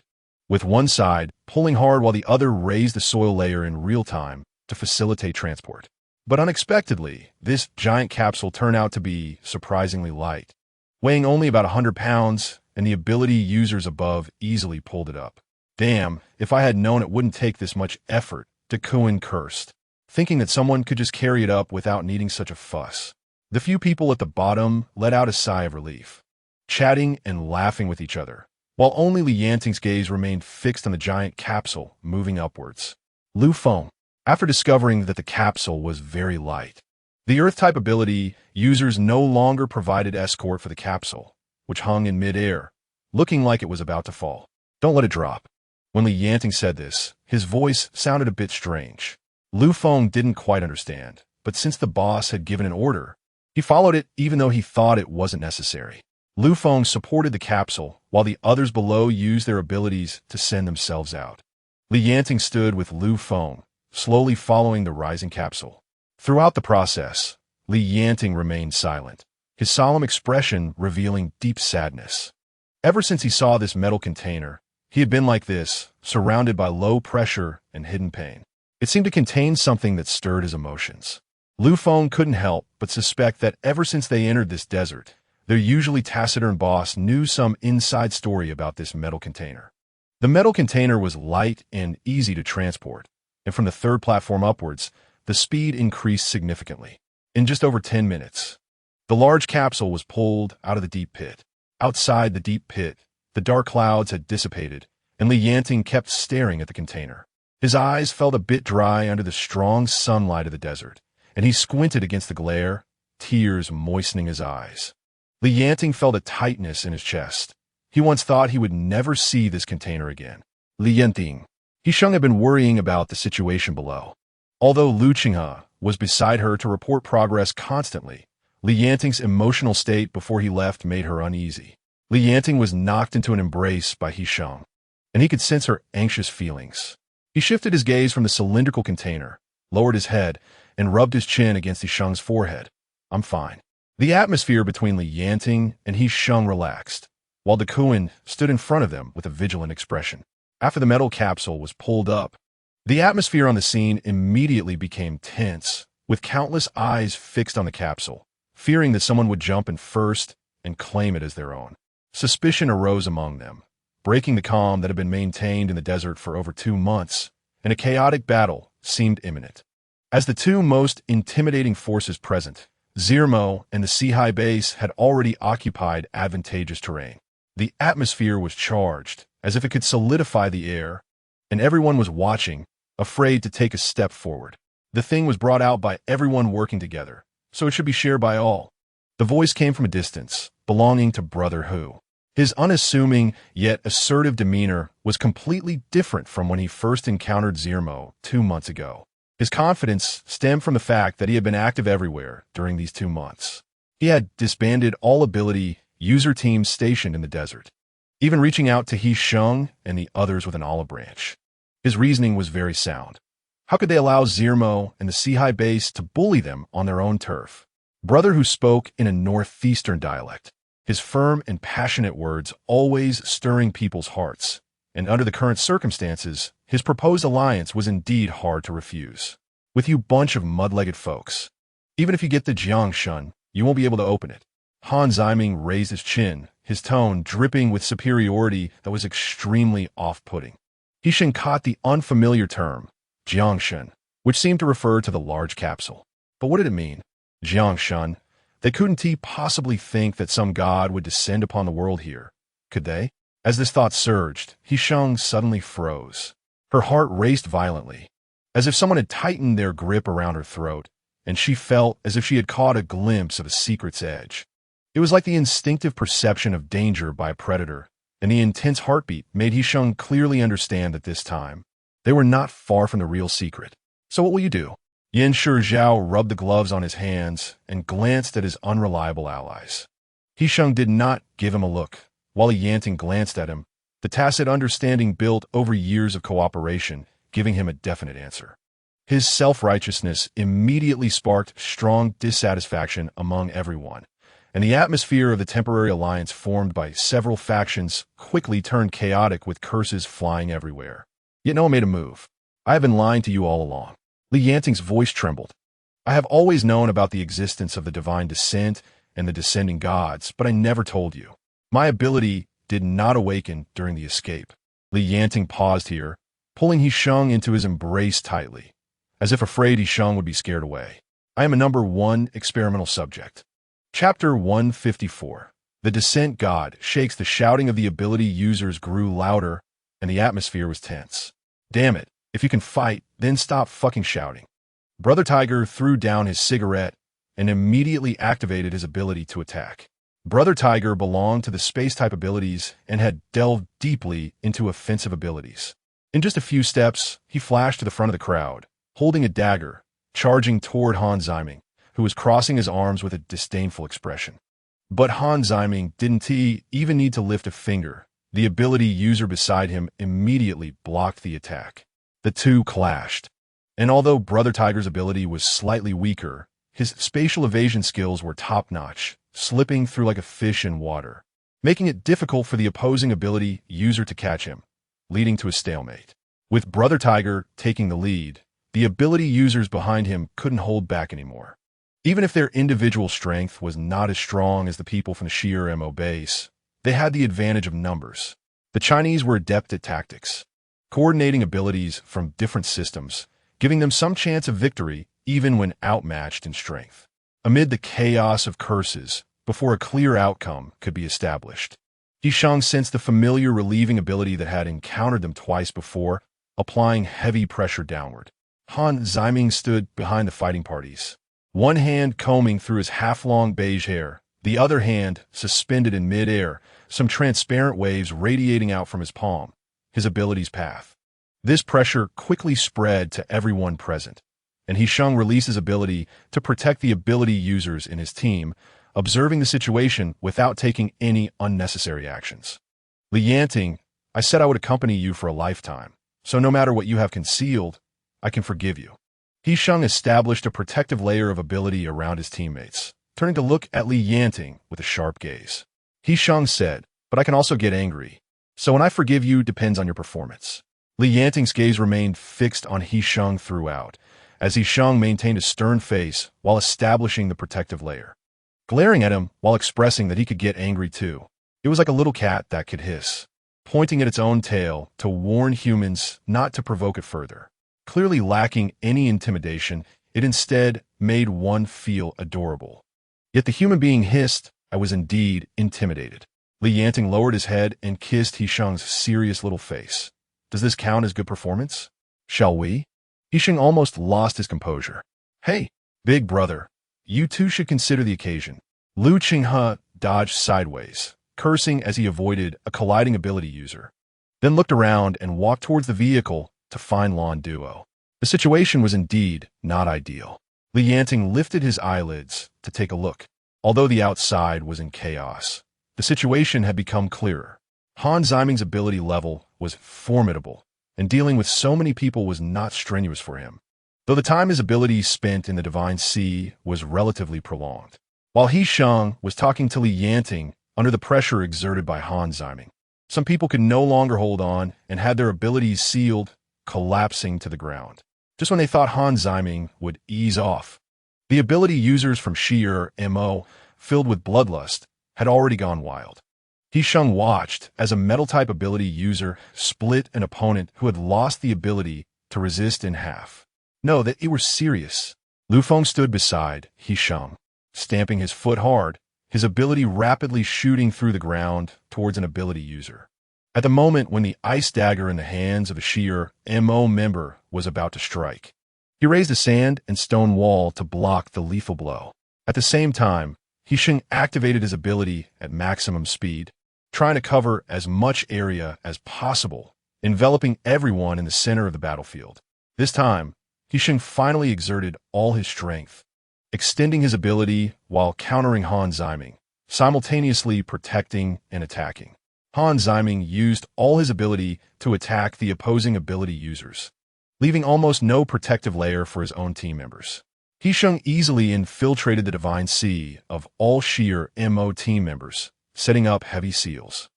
with one side pulling hard while the other raised the soil layer in real time to facilitate transport. But unexpectedly, this giant capsule turned out to be surprisingly light, weighing only about 100 pounds, and the ability users above easily pulled it up. Damn, if I had known it wouldn't take this much effort, Duan cursed, thinking that someone could just carry it up without needing such a fuss. The few people at the bottom let out a sigh of relief, chatting and laughing with each other, while only Yanting's gaze remained fixed on the giant capsule moving upwards. Lu Feng, after discovering that the capsule was very light, the Earth-type ability users no longer provided escort for the capsule, which hung in mid-air, looking like it was about to fall. Don't let it drop. When Yanting said this, his voice sounded a bit strange. Lu Feng didn't quite understand, but since the boss had given an order, he followed it even though he thought it wasn't necessary. Lu Feng supported the capsule while the others below used their abilities to send themselves out. Yanting stood with Lu Feng, slowly following the rising capsule. Throughout the process, Yanting remained silent, his solemn expression revealing deep sadness. Ever since he saw this metal container, he had been like this, surrounded by low pressure and hidden pain. It seemed to contain something that stirred his emotions. Lu Feng couldn't help but suspect that ever since they entered this desert, their usually taciturn boss knew some inside story about this metal container. The metal container was light and easy to transport, and from the third platform upwards, the speed increased significantly. In just over 10 minutes, the large capsule was pulled out of the deep pit. Outside the deep pit, the dark clouds had dissipated, and Li Yanting kept staring at the container. His eyes felt a bit dry under the strong sunlight of the desert, and he squinted against the glare, tears moistening his eyes. Li Yanting felt a tightness in his chest. He once thought he would never see this container again. Li Yanting. He Sheng had been worrying about the situation below. Although Lu Qinghe was beside her to report progress constantly, Li Yanting's emotional state before he left made her uneasy. Li Yanting was knocked into an embrace by He Sheng, and he could sense her anxious feelings. He shifted his gaze from the cylindrical container, lowered his head, and rubbed his chin against He Sheng's forehead. I'm fine. The atmosphere between Li Yanting and He Sheng relaxed, while the Kuan stood in front of them with a vigilant expression. After the metal capsule was pulled up, the atmosphere on the scene immediately became tense, with countless eyes fixed on the capsule, fearing that someone would jump in first and claim it as their own. Suspicion arose among them, breaking the calm that had been maintained in the desert for over 2 months, and a chaotic battle seemed imminent. As the two most intimidating forces present, Zermo and the Sea base had already occupied advantageous terrain. The atmosphere was charged, as if it could solidify the air, and everyone was watching, afraid to take a step forward. The thing was brought out by everyone working together, so it should be shared by all. The voice came from a distance, belonging to Brother Hu. His unassuming, yet assertive demeanor was completely different from when he first encountered Zermo 2 months ago. His confidence stemmed from the fact that he had been active everywhere during these 2 months. He had disbanded all ability user teams stationed in the desert, even reaching out to He Sheng and the others with an olive branch. His reasoning was very sound. How could they allow Zermo and the Sea base to bully them on their own turf? Brother Hu spoke in a northeastern dialect, his firm and passionate words always stirring people's hearts, and under the current circumstances, his proposed alliance was indeed hard to refuse. With you bunch of mud-legged folks, even if you get the Jiangshan, you won't be able to open it. Han Ziming raised his chin, his tone dripping with superiority that was extremely off-putting. He Sheng caught the unfamiliar term, Jiangshan, which seemed to refer to the large capsule. But what did it mean? Jiangshan? They couldn't possibly think that some god would descend upon the world here, could they? As this thought surged, He Sheng suddenly froze. Her heart raced violently, as if someone had tightened their grip around her throat, and she felt as if she had caught a glimpse of a secret's edge. It was like the instinctive perception of danger by a predator, and the intense heartbeat made He Sheng clearly understand that this time, they were not far from the real secret. So what will you do? Yan Shizhao rubbed the gloves on his hands and glanced at his unreliable allies. He Sheng did not give him a look. While Yanting glanced at him, the tacit understanding built over years of cooperation, giving him a definite answer. His self-righteousness immediately sparked strong dissatisfaction among everyone, and the atmosphere of the temporary alliance formed by several factions quickly turned chaotic with curses flying everywhere. Yet no one made a move. I have been lying to you all along. Li Yanting's voice trembled. I have always known about the existence of the divine descent and the descending gods, but I never told you. My ability did not awaken during the escape. Li Yanting paused here, pulling He Sheng into his embrace tightly, as if afraid He Sheng would be scared away. I am a number 1 experimental subject. Chapter 154. The Descent God shakes. The shouting of the ability users grew louder, and the atmosphere was tense. Damn it, if you can fight, then stop fucking shouting. Brother Tiger threw down his cigarette and immediately activated his ability to attack. Brother Tiger belonged to the space-type abilities and had delved deeply into offensive abilities. In just a few steps, he flashed to the front of the crowd, holding a dagger, charging toward Han Ziming, who was crossing his arms with a disdainful expression. But Han Ziming didn't even need to lift a finger. The ability user beside him immediately blocked the attack. The two clashed, and although Brother Tiger's ability was slightly weaker, his spatial evasion skills were top-notch, slipping through like a fish in water, making it difficult for the opposing ability user to catch him, leading to a stalemate. With Brother Tiger taking the lead, the ability users behind him couldn't hold back anymore. Even if their individual strength was not as strong as the people from the Zermo base, they had the advantage of numbers. The Chinese were adept at tactics, coordinating abilities from different systems, giving them some chance of victory even when outmatched in strength. Amid the chaos of curses, before a clear outcome could be established, He Sheng sensed the familiar relieving ability that had encountered them twice before, applying heavy pressure downward. Han Ziming stood behind the fighting parties, one hand combing through his half-long beige hair, the other hand suspended in mid-air, some transparent waves radiating out from his palm, his ability's path. This pressure quickly spread to everyone present, and He Sheng released his ability to protect the ability users in his team, observing the situation without taking any unnecessary actions. Yanting, I said I would accompany you for a lifetime, so no matter what you have concealed, I can forgive you. He Sheng established a protective layer of ability around his teammates, turning to look at Yanting with a sharp gaze. He Sheng said, but I can also get angry, so when I forgive you depends on your performance. Yanting's gaze remained fixed on He Sheng throughout, as He Sheng maintained a stern face while establishing the protective layer, glaring at him while expressing that he could get angry too. It was like a little cat that could hiss, pointing at its own tail to warn humans not to provoke it further. Clearly lacking any intimidation, it instead made one feel adorable. Yet the human being hissed, I was indeed intimidated. Yanting lowered his head and kissed He Sheng's serious little face. Does this count as good performance? Shall we? He Sheng almost lost his composure. Hey, big brother, you two should consider the occasion. Lu Qinghe dodged sideways, cursing as he avoided a colliding ability user, then looked around and walked towards the vehicle to find Lan Duo. The situation was indeed not ideal. Yanting lifted his eyelids to take a look. Although the outside was in chaos, the situation had become clearer. Han Ziming's ability level was formidable, and dealing with so many people was not strenuous for him, though the time his ability spent in the Divine Sea was relatively prolonged. While He Sheng was talking to Yanting under the pressure exerted by Han Ziming, some people could no longer hold on and had their abilities sealed, collapsing to the ground, just when they thought Han Ziming would ease off. The ability users from Zermo, filled with bloodlust, had already gone wild. He Sheng watched as a metal-type ability user split an opponent who had lost the ability to resist in half. No, that it were serious. Lu Feng stood beside He Sheng, stamping his foot hard, his ability rapidly shooting through the ground towards an ability user. At the moment when the ice dagger in the hands of a Zermo member was about to strike, he raised a sand and stone wall to block the lethal blow. At the same time, He Sheng activated his ability at maximum speed, trying to cover as much area as possible, enveloping everyone in the center of the battlefield. This time, He Sheng finally exerted all his strength, extending his ability while countering Han Ziming, simultaneously protecting and attacking. Han Ziming used all his ability to attack the opposing ability users, leaving almost no protective layer for his own team members. He Sheng easily infiltrated the Divine Sea of all Zermo team members, setting up heavy seals.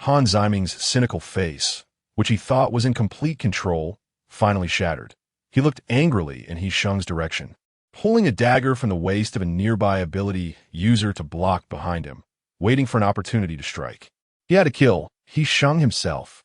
Han Ziming's cynical face, which he thought was in complete control, finally shattered. He looked angrily in He Sheng's direction, pulling a dagger from the waist of a nearby ability user to block behind him, waiting for an opportunity to strike. He had to kill He Sheng himself.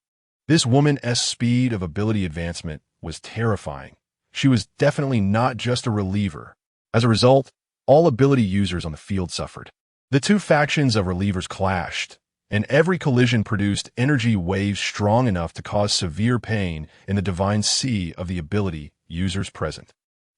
This woman's speed of ability advancement was terrifying. She was definitely not just a reliever. As a result, all ability users on the field suffered. The two factions of relievers clashed, and every collision produced energy waves strong enough to cause severe pain in the Divine Sea of the ability users present.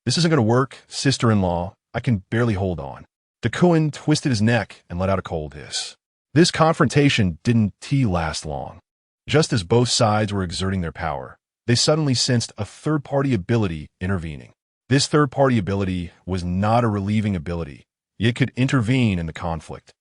This isn't going to work, sister-in-law. I can barely hold on. Duan twisted his neck and let out a cold hiss. This confrontation didn't last long. Just as both sides were exerting their power, they suddenly sensed a third-party ability intervening. This third-party ability was not a relieving ability. It could intervene in the conflict,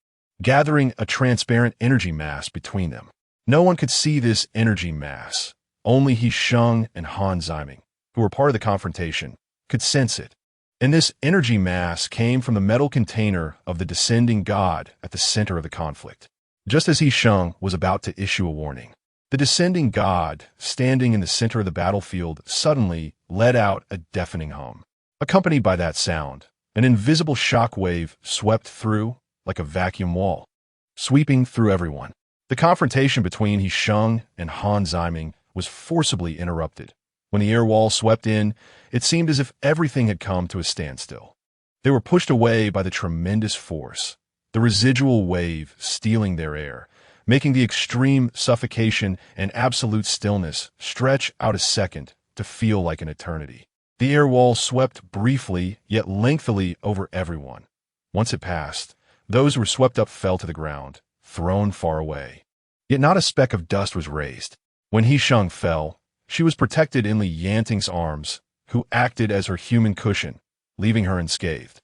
gathering a transparent energy mass between them. No one could see this energy mass. Only He Sheng and Han Ziming, who were part of the confrontation, could sense it. And this energy mass came from the metal container of the descending god at the center of the conflict. Just as He Sheng was about to issue a warning, the descending god, standing in the center of the battlefield, suddenly let out a deafening hum. Accompanied by that sound, an invisible shock wave swept through like a vacuum wall, sweeping through everyone. The confrontation between He Sheng and Han Ziming was forcibly interrupted. When the air wall swept in, it seemed as if everything had come to a standstill. They were pushed away by the tremendous force, the residual wave stealing their air, making the extreme suffocation and absolute stillness stretch out a second to feel like an eternity. The air wall swept briefly yet lengthily over everyone. Once it passed, those who were swept up fell to the ground, thrown far away. Yet not a speck of dust was raised. When He Sheng fell, she was protected in Yanting's arms, who acted as her human cushion, leaving her unscathed.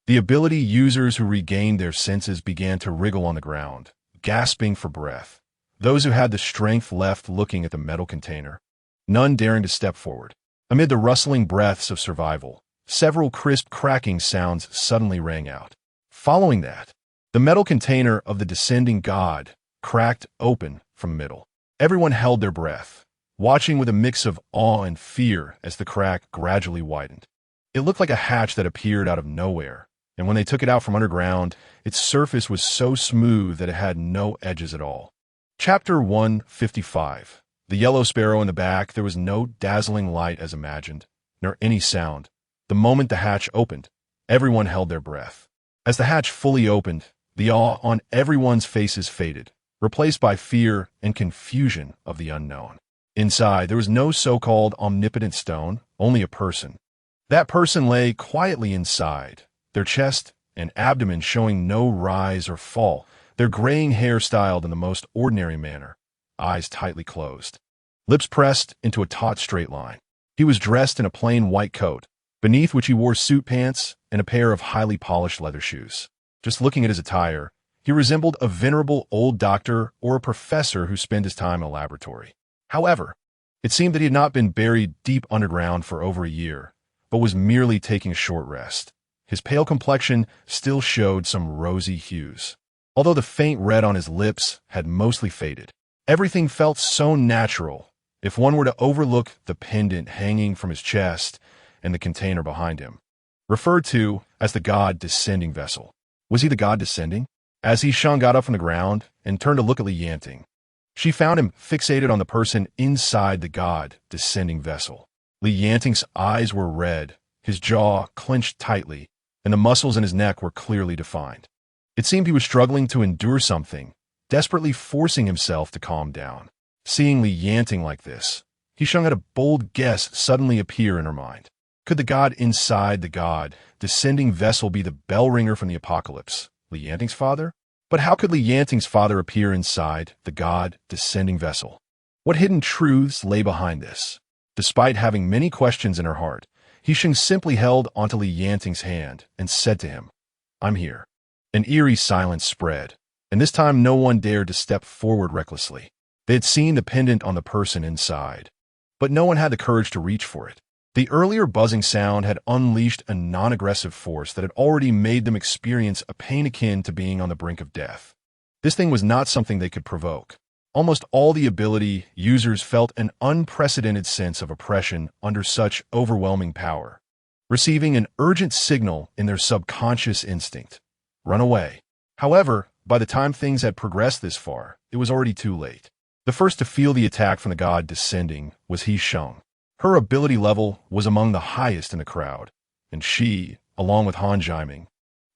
The ability users who regained their senses began to wriggle on the ground, gasping for breath. Those who had the strength left looking at the metal container, none daring to step forward. Amid the rustling breaths of survival, several crisp cracking sounds suddenly rang out. Following that, the metal container of the descending god cracked open from the middle. Everyone held their breath, watching with a mix of awe and fear as the crack gradually widened. It looked like a hatch that appeared out of nowhere, and when they took it out from underground, its surface was so smooth that it had no edges at all. Chapter 155. The yellow sparrow in the back. There was no dazzling light as imagined, nor any sound. The moment the hatch opened, everyone held their breath. As the hatch fully opened, the awe on everyone's faces faded, replaced by fear and confusion of the unknown. Inside, there was no so-called omnipotent stone, only a person. That person lay quietly inside, their chest and abdomen showing no rise or fall, their graying hair styled in the most ordinary manner, eyes tightly closed, lips pressed into a taut straight line. He was dressed in a plain white coat, beneath which he wore suit pants and a pair of highly polished leather shoes. Just looking at his attire, he resembled a venerable old doctor or a professor who spent his time in a laboratory. However, it seemed that he had not been buried deep underground for over a year, but was merely taking a short rest. His pale complexion still showed some rosy hues, although the faint red on his lips had mostly faded. Everything felt so natural, if one were to overlook the pendant hanging from his chest and the container behind him. Referred to as the god descending vessel. Was he the god descending? As He Sheng got up from the ground and turned to look at Yanting, she found him fixated on the person inside the god descending vessel. Yanting's eyes were red, his jaw clenched tightly, and the muscles in his neck were clearly defined. It seemed he was struggling to endure something, desperately forcing himself to calm down. Seeing Yanting like this, He Sheng had a bold guess suddenly appear in her mind. Could the god inside the god descending vessel be the bell ringer from the apocalypse, Yanting's father? But how could Yanting's father appear inside the god descending vessel? What hidden truths lay behind this? Despite having many questions in her heart, He Sheng simply held onto Yanting's hand and said to him, "I'm here." An eerie silence spread, and this time no one dared to step forward recklessly. They had seen the pendant on the person inside, but no one had the courage to reach for it. The earlier buzzing sound had unleashed a non-aggressive force that had already made them experience a pain akin to being on the brink of death. This thing was not something they could provoke. Almost all the ability users felt an unprecedented sense of oppression under such overwhelming power, receiving an urgent signal in their subconscious instinct: run away. However, by the time things had progressed this far, it was already too late. The first to feel the attack from the god descending was He Sheng. Her ability level was among the highest in the crowd, and she, along with Han Ziming,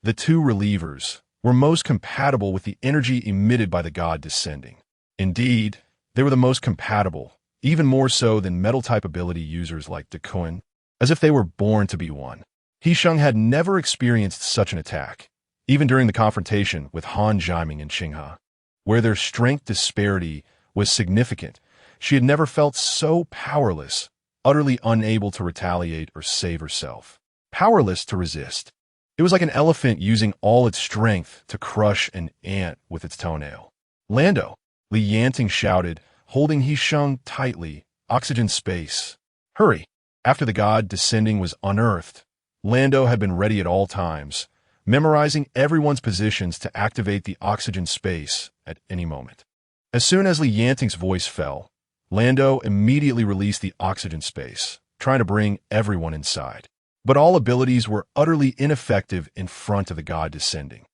the two relievers, were most compatible with the energy emitted by the god descending. Indeed, they were the most compatible, even more so than metal-type ability users like Duan, as if they were born to be one. He Sheng had never experienced such an attack, even during the confrontation with Han Ziming and Qinghe, where their strength disparity was significant. She had never felt so powerless, utterly unable to retaliate or save herself, powerless to resist. It was like an elephant using all its strength to crush an ant with its toenail. "Lando!" Yanting shouted, holding He Sheng tightly. "Oxygen space. Hurry!" After the god descending was unearthed, Lando had been ready at all times, memorizing everyone's positions to activate the oxygen space at any moment. As soon as Yanting's voice fell, Lando immediately released the oxygen space, trying to bring everyone inside. But all abilities were utterly ineffective in front of the god descending.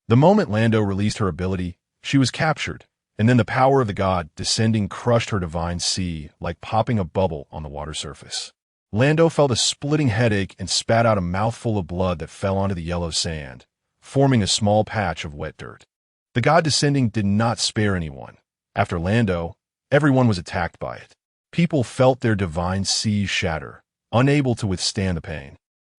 The moment Lando released her ability, she was captured, and then the power of the god descending crushed her divine sea like popping a bubble on the water surface. Lando felt a splitting headache and spat out a mouthful of blood that fell onto the yellow sand, forming a small patch of wet dirt. The god descending did not spare anyone. After Lando, everyone was attacked by it. People felt their divine seas shatter, unable to withstand the pain.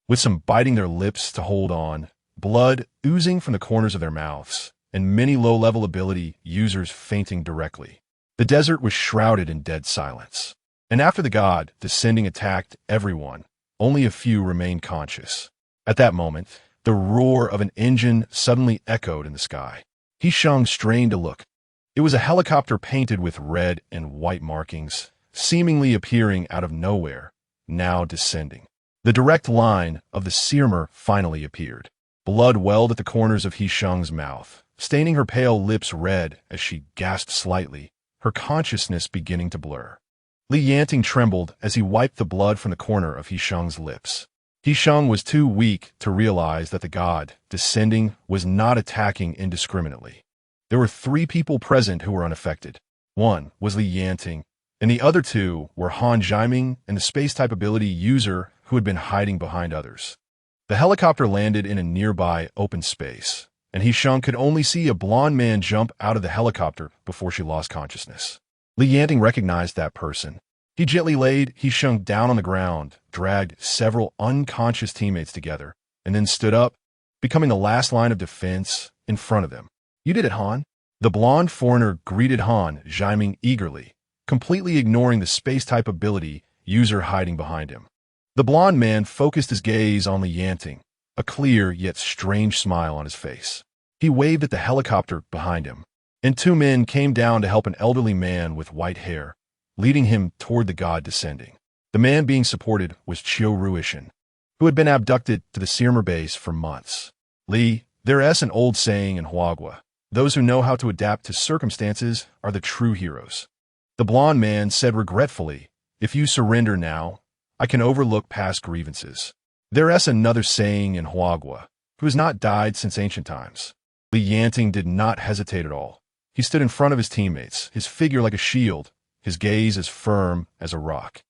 With some biting their lips to hold on, blood oozing from the corners of their mouths, and many low-level ability users fainting directly. The desert was shrouded in dead silence. And after the god descending attacked everyone, only a few remained conscious. At that moment, the roar of an engine suddenly echoed in the sky. He Sheng strained to look. It was a helicopter painted with red and white markings, seemingly appearing out of nowhere, now descending. The direct line of the Silmer finally appeared. Blood welled at the corners of He Sheng's mouth, staining her pale lips red as she gasped slightly, her consciousness beginning to blur. Yanting trembled as he wiped the blood from the corner of He Sheng's lips. He Sheng was too weak to realize that the god descending was not attacking indiscriminately. There were 3 people present who were unaffected. One was Yanting, and the other 2 were Han Jiaming and the space-type ability user who had been hiding behind others. The helicopter landed in a nearby open space, and He Sheng could only see a blonde man jump out of the helicopter before she lost consciousness. Yanting recognized that person. He gently laid He Sheng down on the ground, dragged several unconscious teammates together, and then stood up, becoming the last line of defense in front of them. "You did it, Han." The blonde foreigner greeted Han Jiaming eagerly, completely ignoring the space-type ability user hiding behind him. The blonde man focused his gaze on Yanting, a clear yet strange smile on his face. He waved at the helicopter behind him, and 2 men came down to help an elderly man with white hair, leading him toward the god descending. The man being supported was Ruishan, who had been abducted to the Silmer base for months. There's an old saying in Huagua: those who know how to adapt to circumstances are the true heroes. The blonde man said regretfully, "If you surrender now, I can overlook past grievances." There's another saying in Huagua, who has not died since ancient times. Yanting did not hesitate at all. He stood in front of his teammates, his figure like a shield, his gaze as firm as a rock.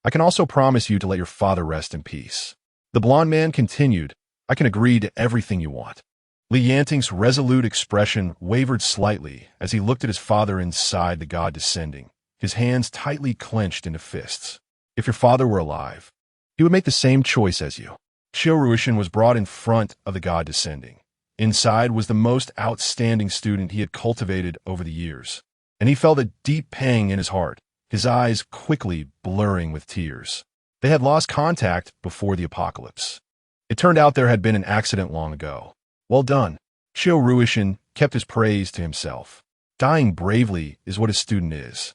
"I can also promise you to let your father rest in peace." The blonde man continued, "I can agree to everything you want." Yanting's resolute expression wavered slightly as he looked at his father inside the god descending, his hands tightly clenched into fists. "If your father were alive, he would make the same choice as you." Ruishan was brought in front of the god descending. Inside was the most outstanding student he had cultivated over the years, and he felt a deep pang in his heart, his eyes quickly blurring with tears. They had lost contact before the apocalypse. It turned out there had been an accident long ago. "Well done." Ruishan kept his praise to himself. Dying bravely is what a student is.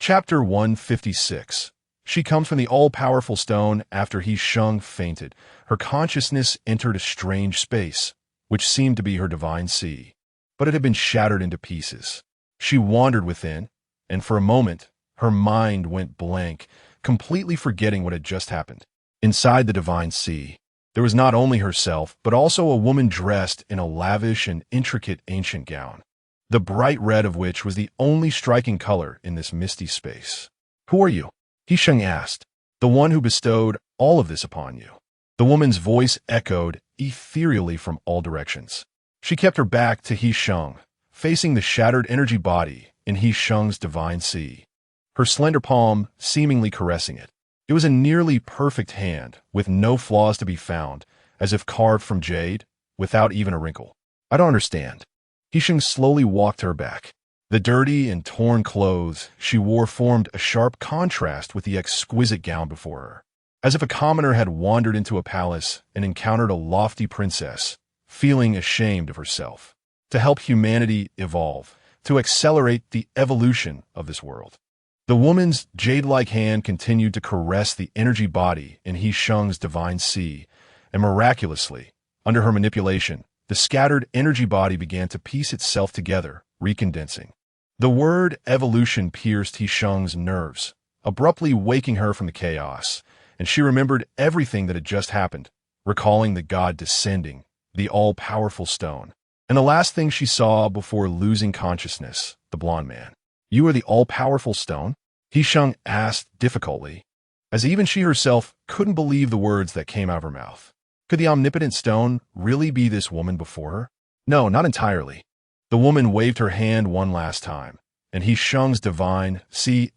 Chapter 156. She comes from the all-powerful stone after He Sheng fainted. Her consciousness entered a strange space, which seemed to be her divine sea, but it had been shattered into pieces. She wandered within, and for a moment, her mind went blank, completely forgetting what had just happened. Inside the divine sea, there was not only herself, but also a woman dressed in a lavish and intricate ancient gown, the bright red of which was the only striking color in this misty space. "Who are you?" He Sheng asked. "The one who bestowed all of this upon you." The woman's voice echoed ethereally from all directions. She kept her back to He Sheng, facing the shattered energy body in He Sheng's divine sea, her slender palm seemingly caressing it. It was a nearly perfect hand, with no flaws to be found, as if carved from jade, without even a wrinkle. "I don't understand." He Sheng slowly walked her back. The dirty and torn clothes she wore formed a sharp contrast with the exquisite gown before her, as if a commoner had wandered into a palace and encountered a lofty princess, feeling ashamed of herself. To help humanity evolve, to accelerate the evolution of this world. The woman's jade-like hand continued to caress the energy body in He Sheng's divine sea, and miraculously, under her manipulation, the scattered energy body began to piece itself together, recondensing. The word evolution pierced He Sheng's nerves, abruptly waking her from the chaos, and she remembered everything that had just happened, recalling the god descending, the all-powerful stone. And the last thing she saw before losing consciousness, the blonde man. "You are the all-powerful stone?" He Sheng asked difficultly, as even she herself couldn't believe the words that came out of her mouth. Could the omnipotent stone really be this woman before her? No, not entirely. The woman waved her hand one last time, and He Sheng's divine,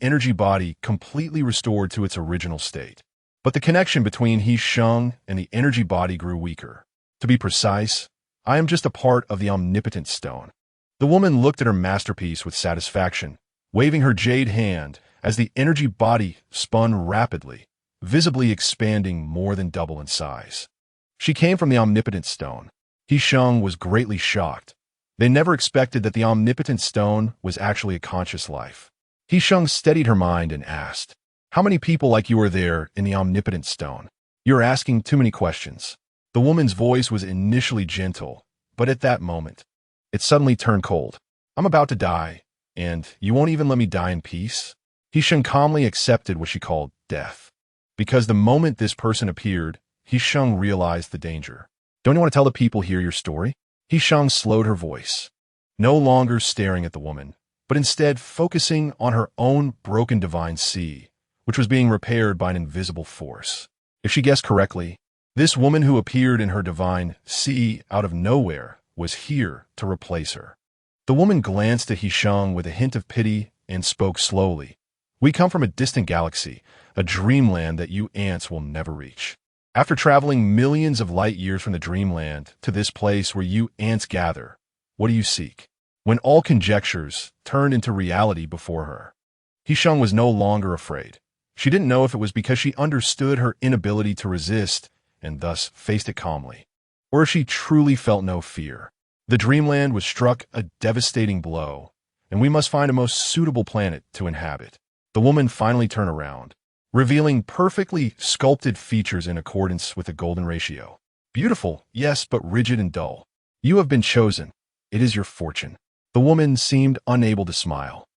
energy body completely restored to its original state. But the connection between He Sheng and the energy body grew weaker. To be precise, I am just a part of the omnipotent stone. The woman looked at her masterpiece with satisfaction, waving her jade hand as the energy body spun rapidly, visibly expanding more than double in size. She came from the omnipotent stone. He Sheng was greatly shocked. They never expected that the omnipotent stone was actually a conscious life. He Sheng steadied her mind and asked, "How many people like you are there in the omnipotent stone?" "You're asking too many questions." The woman's voice was initially gentle, but at that moment, it suddenly turned cold. "I'm about to die, and you won't even let me die in peace?" He Sheng calmly accepted what she called death. Because the moment this person appeared, He Sheng realized the danger. "Don't you want to tell the people here your story?" He Sheng slowed her voice, no longer staring at the woman, but instead focusing on her own broken divine sea, which was being repaired by an invisible force. If she guessed correctly, this woman who appeared in her divine sea out of nowhere was here to replace her. The woman glanced at He Sheng with a hint of pity and spoke slowly. "We come from a distant galaxy, a dreamland that you ants will never reach. After traveling millions of light years from the dreamland to this place where you ants gather, what do you seek?" When all conjectures turned into reality before her, He Sheng was no longer afraid. She didn't know if it was because she understood her inability to resist and thus faced it calmly, or if she truly felt no fear. The dreamland was struck a devastating blow, and we must find a most suitable planet to inhabit. The woman finally turned around, revealing perfectly sculpted features in accordance with the golden ratio. "Beautiful, yes, but rigid and dull. You have been chosen. It is your fortune." The woman seemed unable to smile,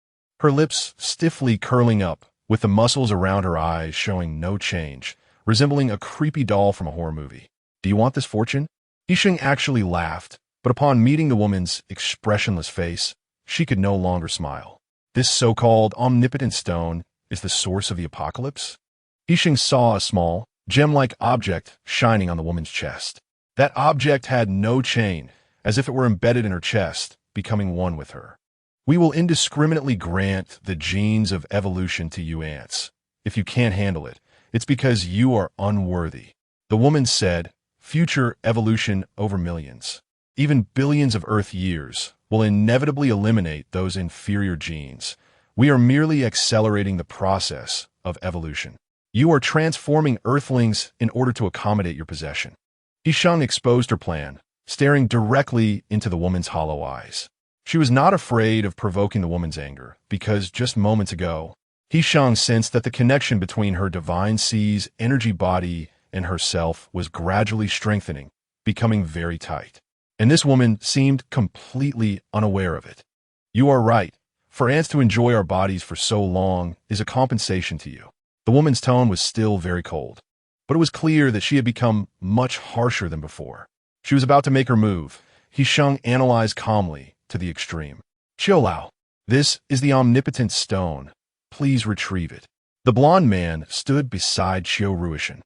her lips stiffly curling up, with the muscles around her eyes showing no change, resembling a creepy doll from a horror movie. "Do you want this fortune?" He Sheng actually laughed, but upon meeting the woman's expressionless face, she could no longer smile. "This so-called omnipotent stone is the source of the apocalypse?" He Sheng saw a small, gem-like object shining on the woman's chest. That object had no chain, as if it were embedded in her chest, becoming one with her. "We will indiscriminately grant the genes of evolution to you ants. If you can't handle it, it's because you are unworthy." The woman said, "Future evolution over millions, even billions of Earth years, will inevitably eliminate those inferior genes. We are merely accelerating the process of evolution. You are transforming Earthlings in order to accommodate your possession." He Sheng exposed her plan, staring directly into the woman's hollow eyes. She was not afraid of provoking the woman's anger, because just moments ago, He Sheng sensed that the connection between her divine sea's energy body and herself was gradually strengthening, becoming very tight. And this woman seemed completely unaware of it. "You are right. For ants to enjoy our bodies for so long is a compensation to you." The woman's tone was still very cold, but it was clear that she had become much harsher than before. She was about to make her move. He Sheng analyzed calmly to the extreme. "Qiulao, this is the omnipotent stone. Please retrieve it." The blond man stood beside Ruishan,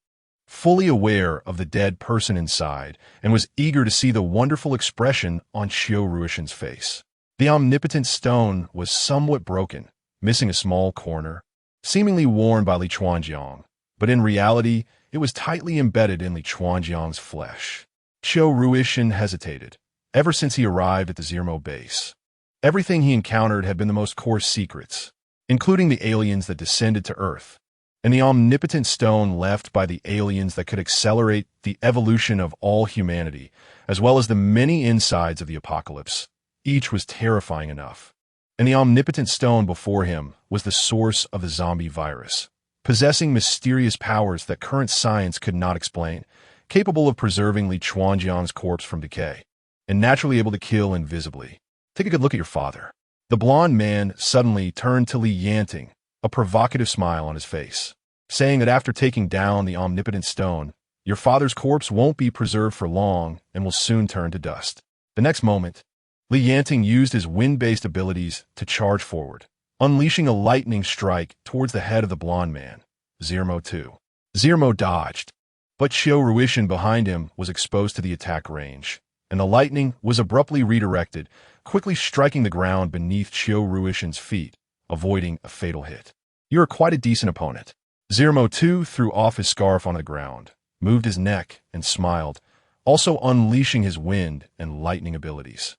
fully aware of the dead person inside, and was eager to see the wonderful expression on Ruishan's face. The omnipotent stone was somewhat broken, missing a small corner, seemingly worn by Li Chuanjiang, but in reality, it was tightly embedded in Li Chuanjiang's flesh. Ruishan hesitated. Ever since he arrived at the Zermo base, everything he encountered had been the most coarse secrets, including the aliens that descended to Earth, and the omnipotent stone left by the aliens that could accelerate the evolution of all humanity, as well as the many insides of the apocalypse. Each was terrifying enough. And the omnipotent stone before him was the source of the zombie virus, possessing mysterious powers that current science could not explain, capable of preserving Li Chuanjiang's corpse from decay, and naturally able to kill invisibly. "Take a good look at your father." The blond man suddenly turned to Li Yanting, a provocative smile on his face. saying that after taking down the omnipotent stone, your father's corpse won't be preserved for long and will soon turn to dust. The next moment, Li Yanting used his wind-based abilities to charge forward, unleashing a lightning strike towards the head of the blonde man, Zermo 2. Zermo dodged, but Xiao Ruishan behind him was exposed to the attack range, and the lightning was abruptly redirected, quickly striking the ground beneath Xiao Ruishan's feet, avoiding a fatal hit. "You're quite a decent opponent." Zermo 2 threw off his scarf on the ground, moved his neck, and smiled, also unleashing his wind and lightning abilities.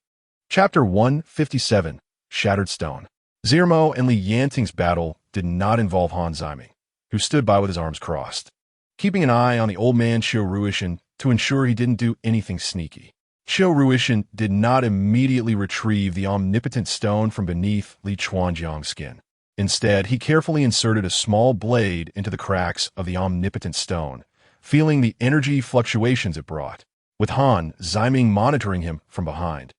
Chapter 157, Shattered Stone. Zermo and Li Yanting's battle did not involve Han Ziming, who stood by with his arms crossed, keeping an eye on the old man Xiao Ruishan to ensure he didn't do anything sneaky. Xiao Ruishan did not immediately retrieve the omnipotent stone from beneath Li Chuanjiang's skin. Instead, he carefully inserted a small blade into the cracks of the omnipotent stone, feeling the energy fluctuations it brought, with Han Ziming monitoring him from behind.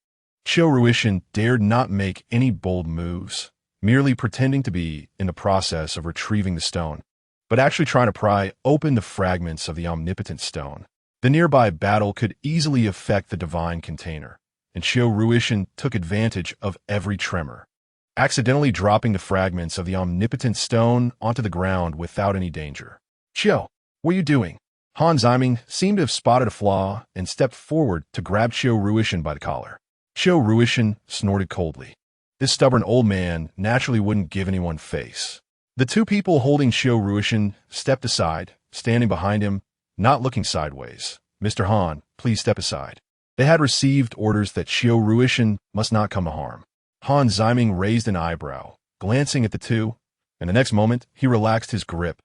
Xiao Ruishan dared not make any bold moves, merely pretending to be in the process of retrieving the stone, but actually trying to pry open the fragments of the omnipotent stone. The nearby battle could easily affect the divine container, and Xiao Ruishan took advantage of every tremor, accidentally dropping the fragments of the omnipotent stone onto the ground without any danger. "Xiao, what are you doing?" Han Ziming seemed to have spotted a flaw and stepped forward to grab Xiao Ruishan by the collar. Xiao Ruishan snorted coldly. This stubborn old man naturally wouldn't give anyone face. The two people holding Xiao Ruishan stepped aside, standing behind him, not looking sideways. "Mr. Han, please step aside." They had received orders that Xiao Ruishan must not come to harm. Han Ziming raised an eyebrow, glancing at the two, and the next moment he relaxed his grip,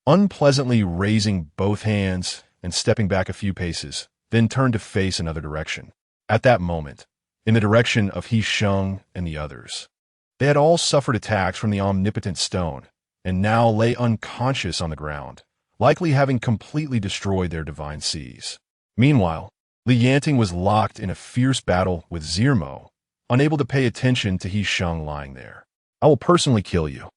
unpleasantly raising both hands and stepping back a few paces, then turned to face another direction. At that moment, in the direction of He Sheng and the others, they had all suffered attacks from the omnipotent stone, and now lay unconscious on the ground, likely having completely destroyed their divine seas. Meanwhile, Li Yanting was locked in a fierce battle with Zermo, unable to pay attention to He Sheng lying there. "I will personally kill you."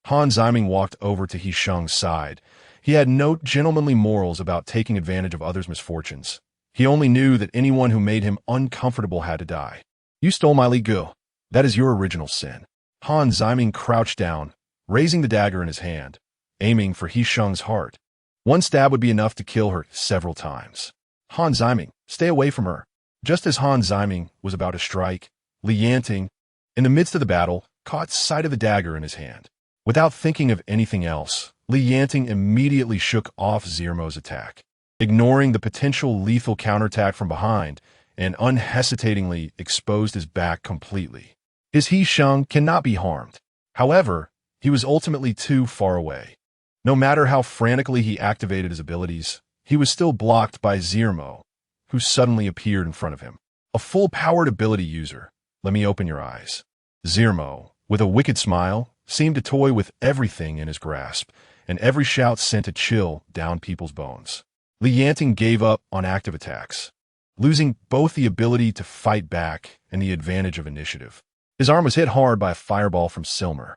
Han Ziming walked over to He Sheng's side. He had no gentlemanly morals about taking advantage of others' misfortunes. He only knew that anyone who made him uncomfortable had to die. "You stole my Li Gu. That is your original sin." Han Ziming crouched down, raising the dagger in his hand, aiming for He Sheng's heart. One stab would be enough to kill her several times. "Han Ziming, stay away from her." Just as Han Ziming was about to strike, Li Yanting, in the midst of the battle, caught sight of the dagger in his hand. Without thinking of anything else, Li Yanting immediately shook off Zermo's attack, ignoring the potential lethal counterattack from behind, and unhesitatingly exposed his back completely. His He Sheng cannot be harmed. However, he was ultimately too far away. No matter how frantically he activated his abilities, he was still blocked by Zermo, who suddenly appeared in front of him. A full-powered ability user. "Let me open your eyes." Zermo, with a wicked smile, seemed to toy with everything in his grasp, and every shout sent a chill down people's bones. Li Yanting gave up on active attacks, losing both the ability to fight back and the advantage of initiative. His arm was hit hard by a fireball from Silmer,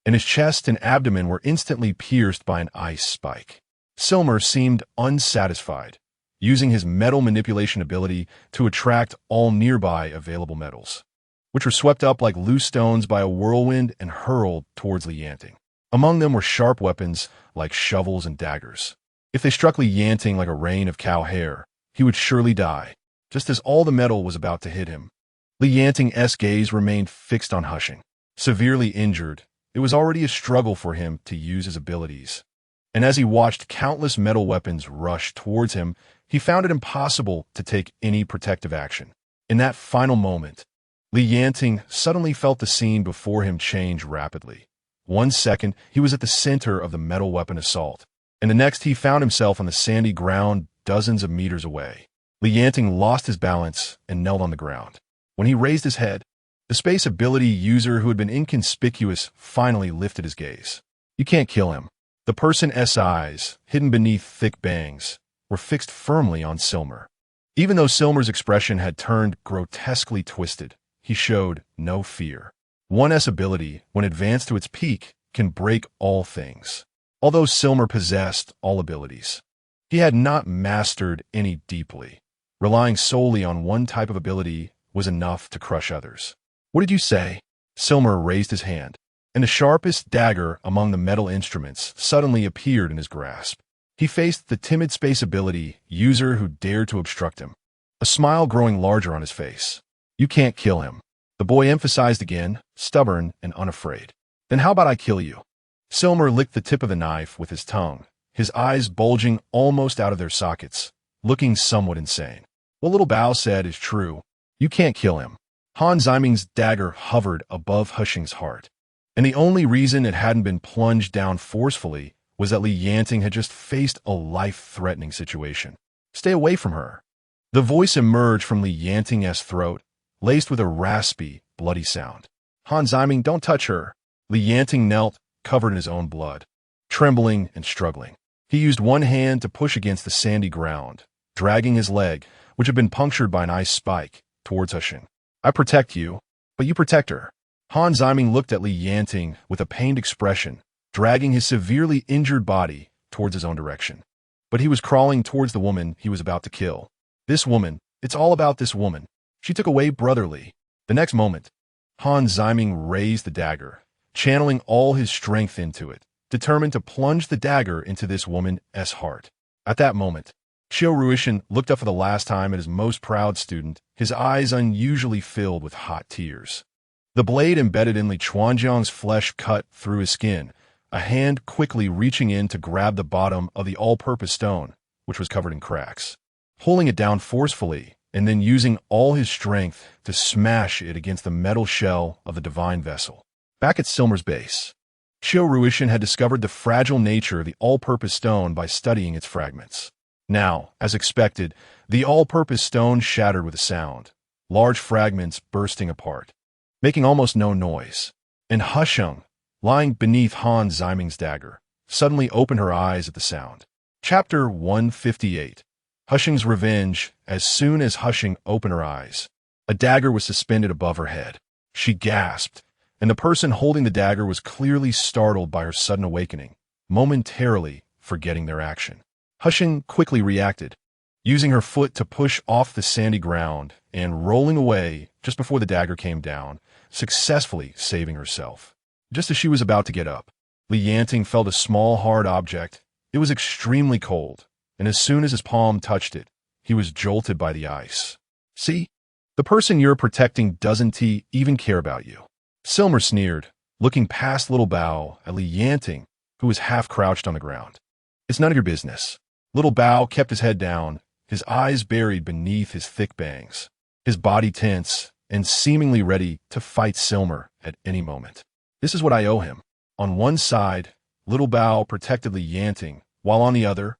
and his chest and abdomen were instantly pierced by an ice spike. Silmer seemed unsatisfied, using his metal manipulation ability to attract all nearby available metals, which were swept up like loose stones by a whirlwind and hurled towards Li Yanting. Among them were sharp weapons like shovels and daggers. If they struck Li Yanting like a rain of cow hair, he would surely die, just as all the metal was about to hit him. Li Yanting's gaze remained fixed on Hushing. Severely injured, it was already a struggle for him to use his abilities, and as he watched countless metal weapons rush towards him, he found it impossible to take any protective action. In that final moment, Li Yanting suddenly felt the scene before him change rapidly. 1 second, he was at the center of the metal weapon assault, and the next he found himself on the sandy ground dozens of meters away. Li Yanting lost his balance and knelt on the ground. When he raised his head, the space ability user who had been inconspicuous finally lifted his gaze. "You can't kill him." The person's eyes, hidden beneath thick bangs, were fixed firmly on Silmer. Even though Silmer's expression had turned grotesquely twisted, he showed no fear. One's ability, when advanced to its peak, can break all things. although Silmer possessed all abilities. He had not mastered any deeply. Relying solely on one type of ability was enough to crush others. "What did you say?" Silmer raised his hand, and the sharpest dagger among the metal instruments suddenly appeared in his grasp. He faced the timid space ability user who dared to obstruct him, a smile growing larger on his face. "You can't kill him," the boy emphasized again, stubborn and unafraid. "Then how about I kill you?" Silmer licked the tip of the knife with his tongue, his eyes bulging almost out of their sockets, looking somewhat insane. "What little Bao said is true. You can't kill him." Han Ziming's dagger hovered above He Sheng's heart, and the only reason it hadn't been plunged down forcefully was that Yanting had just faced a life-threatening situation. "Stay away from her." The voice emerged from Yanting's throat, laced with a raspy, bloody sound. "Han Ziming, don't touch her." Yanting knelt, covered in his own blood, trembling and struggling. He used one hand to push against the sandy ground, dragging his leg, which had been punctured by an ice spike, towards He Sheng. "I protect you, but you protect her." Han Ziming looked at Yanting with a pained expression, dragging his severely injured body towards his own direction. But he was crawling towards the woman he was about to kill. This woman, it's all about this woman. She took away brotherly. The next moment, Han Ziming raised the dagger, channeling all his strength into it, determined to plunge the dagger into this woman's heart. At that moment, Xiao Ruishan looked up for the last time at his most proud student, his eyes unusually filled with hot tears. The blade embedded in Li Chuanjiang's flesh cut through his skin, a hand quickly reaching in to grab the bottom of the all-purpose stone, which was covered in cracks, pulling it down forcefully, and then using all his strength to smash it against the metal shell of the divine vessel. Back at Silmer's base, Xiao Ruishan had discovered the fragile nature of the all-purpose stone by studying its fragments. Now, as expected, the all-purpose stone shattered with a sound, large fragments bursting apart, making almost no noise. And He Sheng, lying beneath Han Ziming's dagger, suddenly opened her eyes at the sound. Chapter 158. He Sheng's Revenge. As soon as He Sheng opened her eyes, a dagger was suspended above her head. She gasped, and the person holding the dagger was clearly startled by her sudden awakening, momentarily forgetting their action. He Sheng quickly reacted, using her foot to push off the sandy ground and rolling away just before the dagger came down, successfully saving herself. Just as she was about to get up, Yanting felt a small hard object. It was extremely cold, and as soon as his palm touched it, he was jolted by the ice. "See? The person you're protecting doesn't even care about you." Silmer sneered, looking past little Bao at Yanting, who was half-crouched on the ground. "It's none of your business." Little Bao kept his head down, his eyes buried beneath his thick bangs, his body tense and seemingly ready to fight Silmer at any moment. "This is what I owe him." On one side, little Bao protected Yanting, while on the other,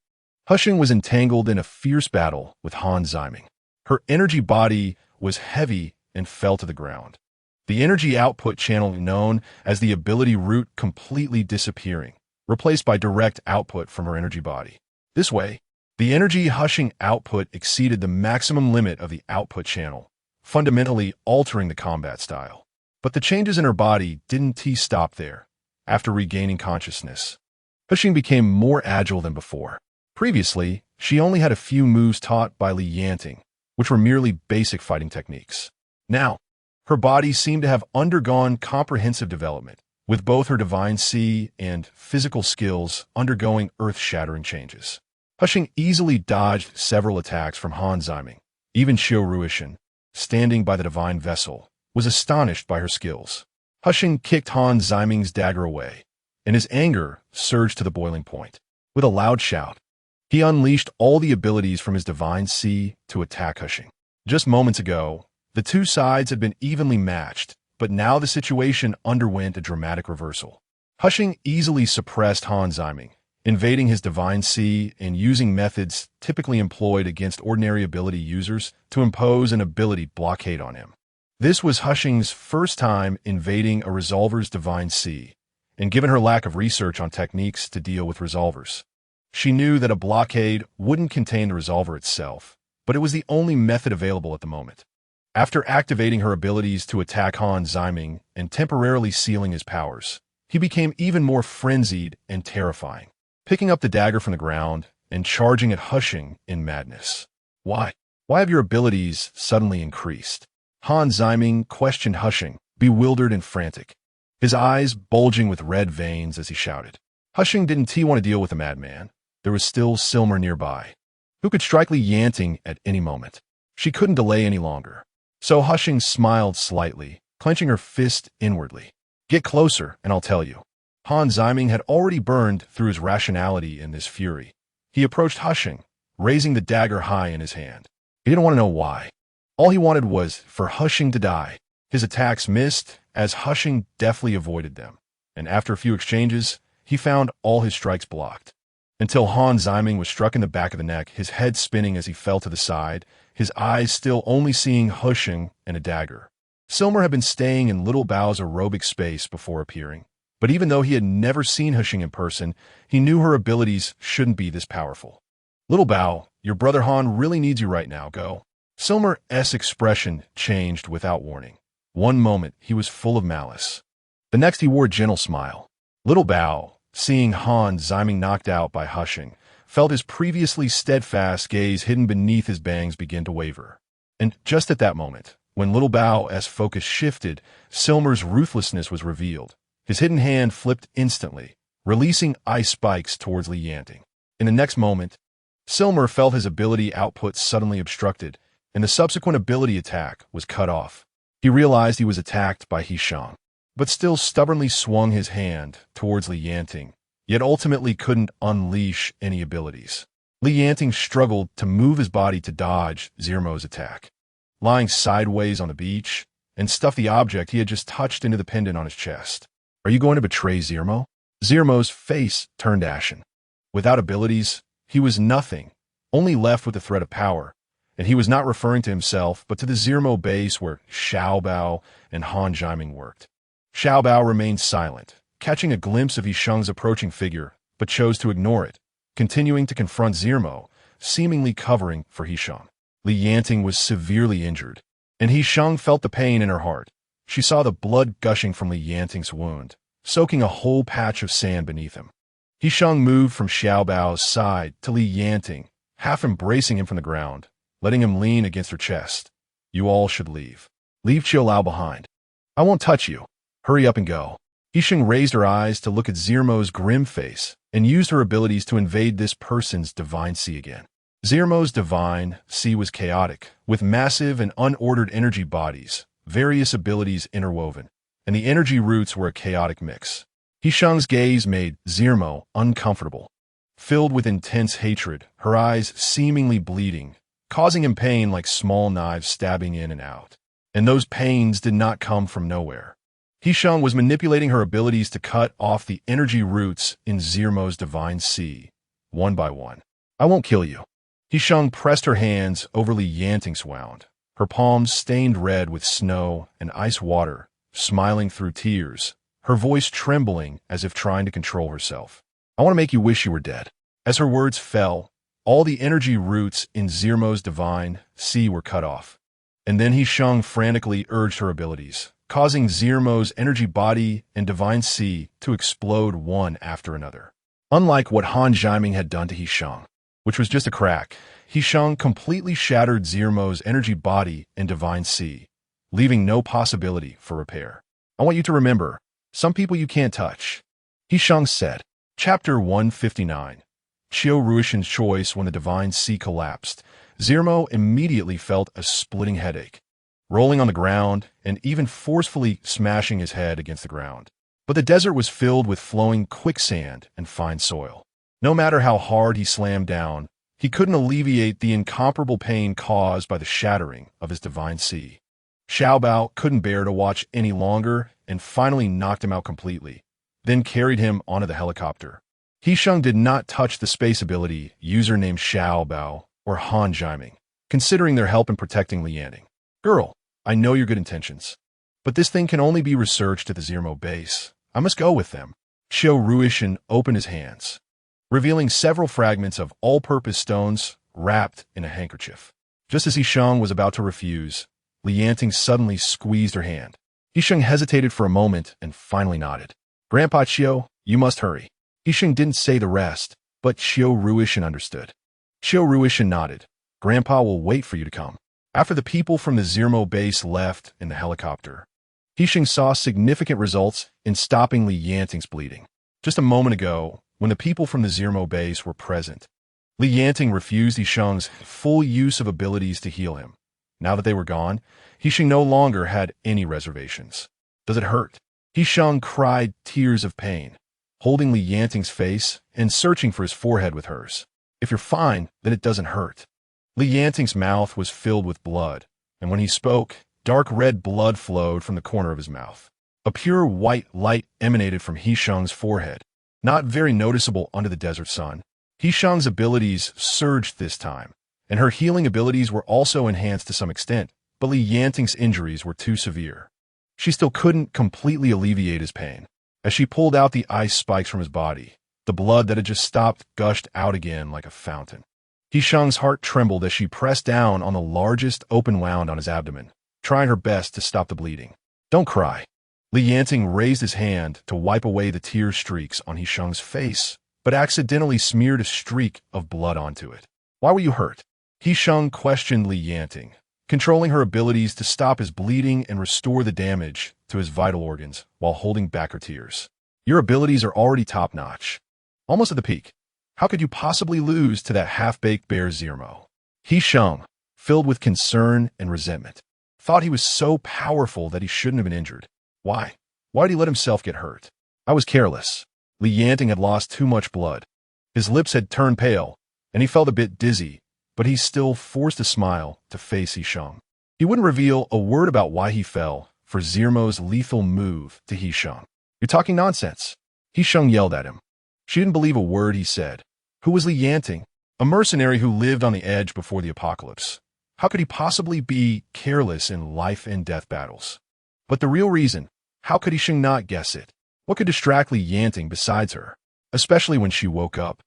He Sheng was entangled in a fierce battle with Han Ziming. Her energy body was heavy and fell to the ground, the energy output channel known as the ability root completely disappearing, replaced by direct output from her energy body. This way, the energy He Sheng output exceeded the maximum limit of the output channel, fundamentally altering the combat style. But the changes in her body didn't stop there. After regaining consciousness, He Sheng became more agile than before. Previously, she only had a few moves taught by Yanting, which were merely basic fighting techniques. Now, her body seemed to have undergone comprehensive development, with both her divine C and physical skills undergoing earth-shattering changes. He Sheng easily dodged several attacks from Han Ziming. Even Xiao Ruishan, standing by the divine vessel, was astonished by her skills. He Sheng kicked Han Ziming's dagger away, and his anger surged to the boiling point. With a loud shout, he unleashed all the abilities from his divine C to attack He Sheng. Just moments ago, the two sides had been evenly matched, but now the situation underwent a dramatic reversal. He Sheng easily suppressed Han Ziming, invading his divine C and using methods typically employed against ordinary ability users to impose an ability blockade on him. This was He Sheng's first time invading a resolver's divine C, and given her lack of research on techniques to deal with resolvers, she knew that a blockade wouldn't contain the resolver itself, but it was the only method available at the moment. After activating her abilities to attack Han Ziming and temporarily sealing his powers, he became even more frenzied and terrifying, picking up the dagger from the ground and charging at He Sheng in madness. Why? Why have your abilities suddenly increased? Han Ziming questioned He Sheng, bewildered and frantic, his eyes bulging with red veins as he shouted. He Sheng didn't want to deal with a madman. There was still Silmer nearby, who could strike Li Yanting at any moment. She couldn't delay any longer. So He Sheng smiled slightly, clenching her fist inwardly. Get closer, and I'll tell you. Han Ziming had already burned through his rationality in this fury. He approached He Sheng, raising the dagger high in his hand. He didn't want to know why. All he wanted was for He Sheng to die. His attacks missed, as He Sheng deftly avoided them, and after a few exchanges, he found all his strikes blocked. Until Han Ziming was struck in the back of the neck, his head spinning as he fell to the side, his eyes still only seeing He Sheng and a dagger. Silmer had been staying in Little Bao's aerobic space before appearing, but even though he had never seen He Sheng in person, he knew her abilities shouldn't be this powerful. Little Bao, your brother Han really needs you right now, go. Silmer's expression changed without warning. One moment, he was full of malice. The next, he wore a gentle smile. Little Bao, seeing Han Ziming knocked out by He Sheng, felt his previously steadfast gaze hidden beneath his bangs begin to waver. And just at that moment, when Little Bao's focus shifted, Silmer's ruthlessness was revealed. His hidden hand flipped instantly, releasing ice spikes towards Li Yanting. In the next moment, Silmer felt his ability output suddenly obstructed, and the subsequent ability attack was cut off. He realized he was attacked by He Sheng, but still stubbornly swung his hand towards Li Yanting, yet ultimately couldn't unleash any abilities. Li Yanting struggled to move his body to dodge Zermo's attack, lying sideways on the beach, and stuffed the object he had just touched into the pendant on his chest. Are you going to betray Zermo? Zermo's face turned ashen. Without abilities, he was nothing, only left with the threat of power, and he was not referring to himself but to the Zermo base where Xiaobao and Han Ziming worked. Xiaobao remained silent, catching a glimpse of He Sheng's approaching figure, but chose to ignore it, continuing to confront Zermo, seemingly covering for He Sheng. Li Yanting was severely injured, and He Sheng felt the pain in her heart. She saw the blood gushing from Li Yanting's wound, soaking a whole patch of sand beneath him. He Sheng moved from Xiaobao's side to Li Yanting, half embracing him from the ground, letting him lean against her chest. You all should leave. Leave Qiulao behind. I won't touch you. Hurry up and go. He Sheng raised her eyes to look at Zermo's grim face and used her abilities to invade this person's divine sea again. Zermo's divine sea was chaotic, with massive and unordered energy bodies, various abilities interwoven, and the energy roots were a chaotic mix. He Sheng's gaze made Zermo uncomfortable. Filled with intense hatred, her eyes seemingly bleeding, causing him pain like small knives stabbing in and out. And those pains did not come from nowhere. He Sheng was manipulating her abilities to cut off the energy roots in Zermo's divine sea, one by one. I won't kill you. He Sheng pressed her hands over Li Yanting's wound, her palms stained red with snow and ice water, smiling through tears, her voice trembling as if trying to control herself. I want to make you wish you were dead. As her words fell, all the energy roots in Zermo's divine sea were cut off. And then He Sheng frantically urged her abilities, causing Zermo's energy body and divine sea to explode one after another. Unlike what Han Ziming had done to He Sheng, which was just a crack, He Sheng completely shattered Zermo's energy body and divine sea, leaving no possibility for repair. I want you to remember, some people you can't touch. He Sheng said. Chapter 159. Qiu Ruishan's choice when the divine sea collapsed. Zermo immediately felt a splitting headache, rolling on the ground and even forcefully smashing his head against the ground. But the desert was filled with flowing quicksand and fine soil. No matter how hard he slammed down, he couldn't alleviate the incomparable pain caused by the shattering of his divine sea. Xiaobao couldn't bear to watch any longer and finally knocked him out completely, then carried him onto the helicopter. He Sheng did not touch the space ability user named Xiaobao or Han Ziming, considering their help in protecting Li Yanting. Girl, I know your good intentions, but this thing can only be researched at the Zermo base. I must go with them. Qiu Ruishan opened his hands, revealing several fragments of all-purpose stones wrapped in a handkerchief. Just as He Sheng was about to refuse, Li Yanting suddenly squeezed her hand. He Sheng hesitated for a moment and finally nodded. Grandpa Qiu, you must hurry. He Sheng didn't say the rest, but Qiu Ruishan understood. Qiu Ruishan nodded. Grandpa will wait for you to come. After the people from the Zermo base left in the helicopter, He Sheng saw significant results in stopping Li Yanting's bleeding. Just a moment ago, when the people from the Zermo base were present, Li Yanting refused He Sheng's full use of abilities to heal him. Now that they were gone, He Sheng no longer had any reservations. Does it hurt? He Sheng cried tears of pain, holding Li Yanting's face and searching for his forehead with hers. If you're fine, then it doesn't hurt. Li Yanting's mouth was filled with blood, and when he spoke, dark red blood flowed from the corner of his mouth. A pure white light emanated from He Sheng's forehead, not very noticeable under the desert sun. He Sheng's abilities surged this time, and her healing abilities were also enhanced to some extent, but Li Yanting's injuries were too severe. She still couldn't completely alleviate his pain. As she pulled out the ice spikes from his body, the blood that had just stopped gushed out again like a fountain. He Sheng's heart trembled as she pressed down on the largest open wound on his abdomen, trying her best to stop the bleeding. Don't cry. Li Yanting raised his hand to wipe away the tear streaks on He Sheng's face, but accidentally smeared a streak of blood onto it. Why were you hurt? He Sheng questioned Li Yanting, controlling her abilities to stop his bleeding and restore the damage to his vital organs while holding back her tears. Your abilities are already top-notch. Almost at the peak. How could you possibly lose to that half-baked bear Zermo? He Sheng, filled with concern and resentment, thought he was so powerful that he shouldn't have been injured. Why? Why did he let himself get hurt? I was careless. Li Yanting had lost too much blood. His lips had turned pale, and he felt a bit dizzy, but he still forced a smile to face He Sheng. He wouldn't reveal a word about why he fell for Zermo's lethal move to He Sheng. You're talking nonsense. He Sheng yelled at him. She didn't believe a word he said. Who was Li Yanting? A mercenary who lived on the edge before the apocalypse. How could he possibly be careless in life and death battles? But the real reason, how could He Sheng not guess it? What could distract Li Yanting besides her? Especially when she woke up.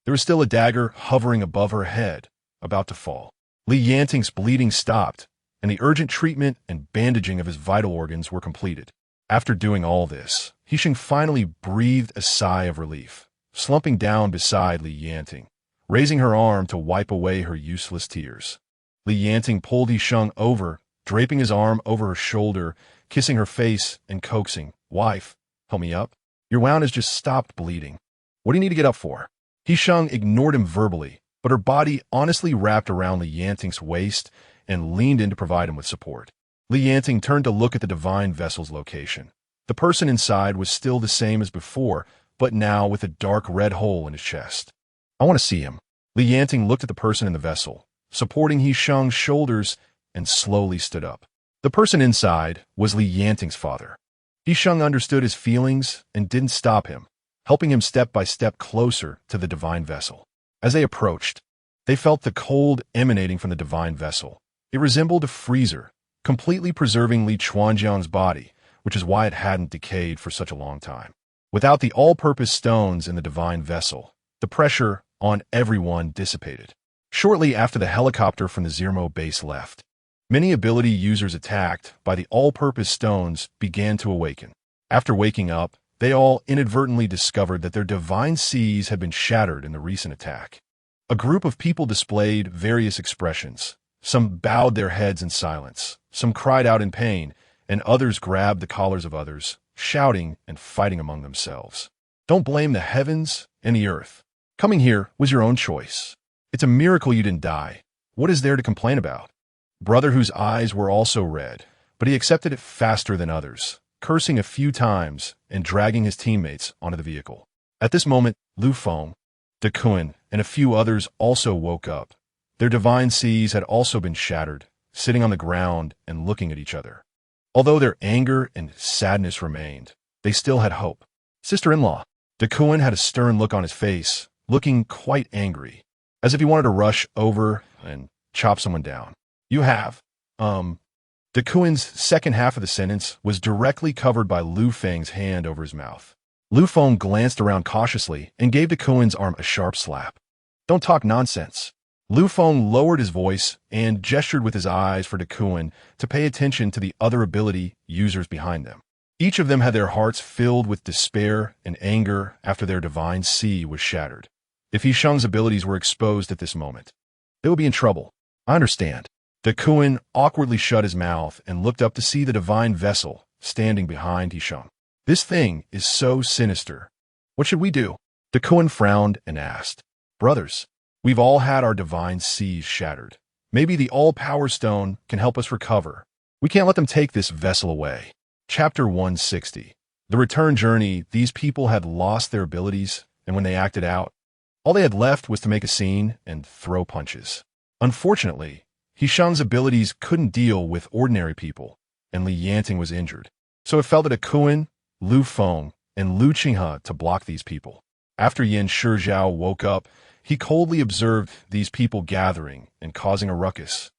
There was still a dagger hovering above her head, about to fall. Li Yanting's bleeding stopped, and the urgent treatment and bandaging of his vital organs were completed. After doing all this, He Sheng finally breathed a sigh of relief, slumping down beside Li Yanting, raising her arm to wipe away her useless tears. Li Yanting pulled He Sheng over, draping his arm over her shoulder, kissing her face and coaxing, Wife, help me up. Your wound has just stopped bleeding. What do you need to get up for? He Sheng ignored him verbally, but her body honestly wrapped around Li Yanting's waist and leaned in to provide him with support. Li Yanting turned to look at the divine vessel's location. The person inside was still the same as before, but now with a dark red hole in his chest. I want to see him. Li Yanting looked at the person in the vessel, supporting He Sheng's shoulders, and slowly stood up. The person inside was Li Yanting's father. He Sheng understood his feelings and didn't stop him, helping him step by step closer to the divine vessel. As they approached, they felt the cold emanating from the divine vessel. It resembled a freezer, completely preserving Li Chuanjiang's body, which is why it hadn't decayed for such a long time. Without the all-purpose stones in the divine vessel, the pressure on everyone dissipated. Shortly after the helicopter from the Zermo base left, many ability users attacked by the all-purpose stones began to awaken. After waking up, they all inadvertently discovered that their divine seas had been shattered in the recent attack. A group of people displayed various expressions. Some bowed their heads in silence, some cried out in pain, and others grabbed the collars of others, shouting and fighting among themselves. Don't blame the heavens and the earth. Coming here was your own choice. It's a miracle you didn't die. What is there to complain about? Brother, whose eyes were also red, but he accepted it faster than others, cursing a few times and dragging his teammates onto the vehicle. At this moment, Lu Feng, Duan, and a few others also woke up. Their divine seas had also been shattered, sitting on the ground and looking at each other. Although their anger and sadness remained, they still had hope. Sister-in-law, Duan had a stern look on his face, looking quite angry, as if he wanted to rush over and chop someone down. You have, Duan's second half of the sentence was directly covered by Lu Feng's hand over his mouth. Lu Feng glanced around cautiously and gave Duan's arm a sharp slap. Don't talk nonsense. Lu Feng lowered his voice and gestured with his eyes for Duan to pay attention to the other ability users behind them. Each of them had their hearts filled with despair and anger after their divine sea was shattered. If He Sheng's abilities were exposed at this moment, they would be in trouble. I understand. Duan awkwardly shut his mouth and looked up to see the divine vessel standing behind He Sheng. This thing is so sinister. What should we do? Duan frowned and asked. Brothers, we've all had our divine seas shattered. Maybe the all-power stone can help us recover. We can't let them take this vessel away. Chapter 160. The return journey. These people had lost their abilities, and when they acted out, all they had left was to make a scene and throw punches. Unfortunately, He Sheng's abilities couldn't deal with ordinary people, and Li Yanting was injured. So it fell to Duan, Lu Feng, and Lu Qinghe to block these people. After Yan Shizhao woke up, he coldly observed these people gathering and causing a ruckus,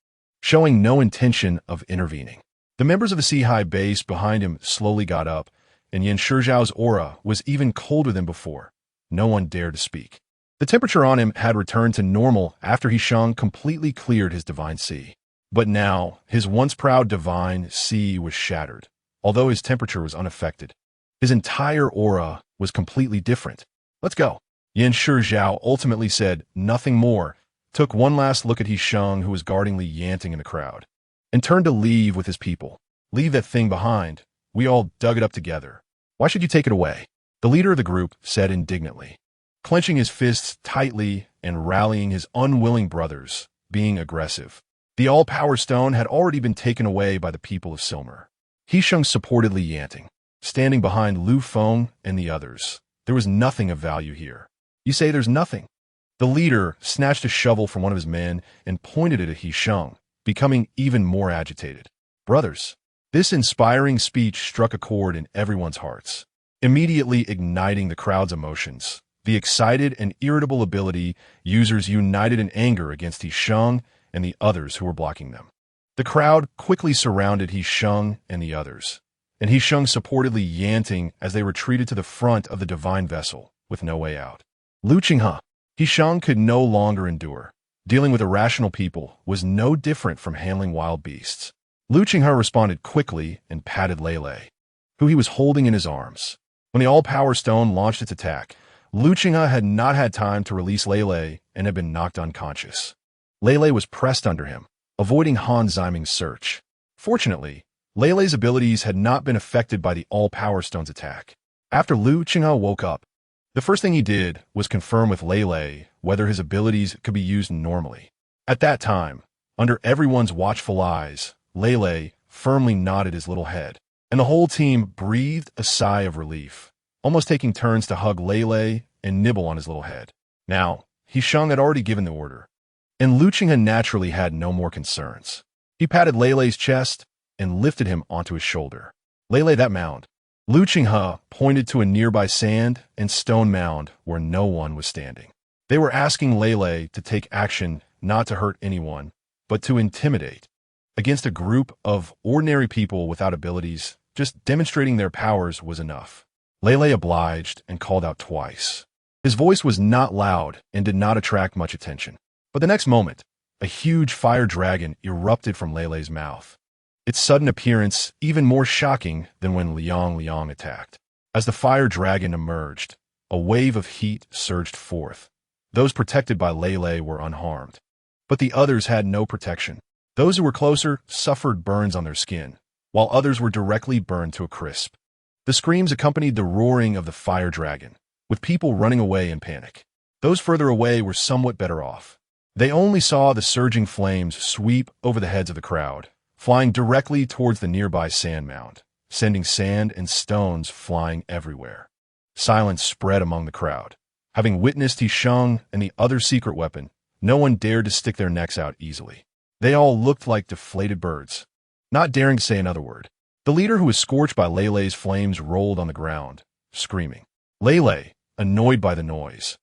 showing no intention of intervening. The members of the Sea High base behind him slowly got up, and Yan Shizhao's aura was even colder than before. No one dared to speak. The temperature on him had returned to normal after He Sheng completely cleared his divine sea. But now, his once proud divine sea was shattered. Although his temperature was unaffected, his entire aura was completely different. Let's go. Yan Shizhao ultimately said nothing more, took one last look at He Sheng, who was guarding Li Yanting in the crowd, and turned to leave with his people. Leave that thing behind. We all dug it up together. Why should you take it away? The leader of the group said indignantly, clenching his fists tightly and rallying his unwilling brothers, being aggressive. The all-power stone had already been taken away by the people of Silmer. He Sheng supported Li Yanting, standing behind Lu Feng and the others. There was nothing of value here. You say there's nothing? The leader snatched a shovel from one of his men and pointed it at He Sheng, becoming even more agitated. Brothers, this inspiring speech struck a chord in everyone's hearts, immediately igniting the crowd's emotions. The excited and irritable ability users united in anger against He Sheng and the others who were blocking them. The crowd quickly surrounded He Sheng and the others, and He Sheng supported Li Yanting as they retreated to the front of the divine vessel with no way out. Lu Qinghe. He Sheng could no longer endure. Dealing with irrational people was no different from handling wild beasts. Lu Qinghe responded quickly and patted Lele, who he was holding in his arms. When the all-power stone launched its attack, Lu Qinghe had not had time to release Lele and had been knocked unconscious. Lele was pressed under him, avoiding Han Ziming's search. Fortunately, Lele's abilities had not been affected by the all-power stone's attack. After Lu Qinghe woke up, the first thing he did was confirm with Lele whether his abilities could be used normally. At that time, under everyone's watchful eyes, Lele firmly nodded his little head, and the whole team breathed a sigh of relief, almost taking turns to hug Lele and nibble on his little head. Now, He Sheng had already given the order, and Lu Qinghe naturally had no more concerns. He patted Lele's chest and lifted him onto his shoulder. Lele, that mound. Lu Qinghe pointed to a nearby sand and stone mound where no one was standing. They were asking Lele to take action not to hurt anyone, but to intimidate. Against a group of ordinary people without abilities, just demonstrating their powers was enough. Lele obliged and called out twice. His voice was not loud and did not attract much attention. But the next moment, a huge fire dragon erupted from Lele's mouth. Its sudden appearance even more shocking than when Liang attacked. As the fire dragon emerged, a wave of heat surged forth. Those protected by Lele were unharmed, but the others had no protection. Those who were closer suffered burns on their skin, while others were directly burned to a crisp. The screams accompanied the roaring of the fire dragon, with people running away in panic. Those further away were somewhat better off. They only saw the surging flames sweep over the heads of the crowd, flying directly towards the nearby sand mound, sending sand and stones flying everywhere. Silence spread among the crowd. Having witnessed He Sheng and the other secret weapon, no one dared to stick their necks out easily. They all looked like deflated birds, not daring to say another word. The leader, who was scorched by Lele's flames, rolled on the ground, screaming. Lele, annoyed by the noise,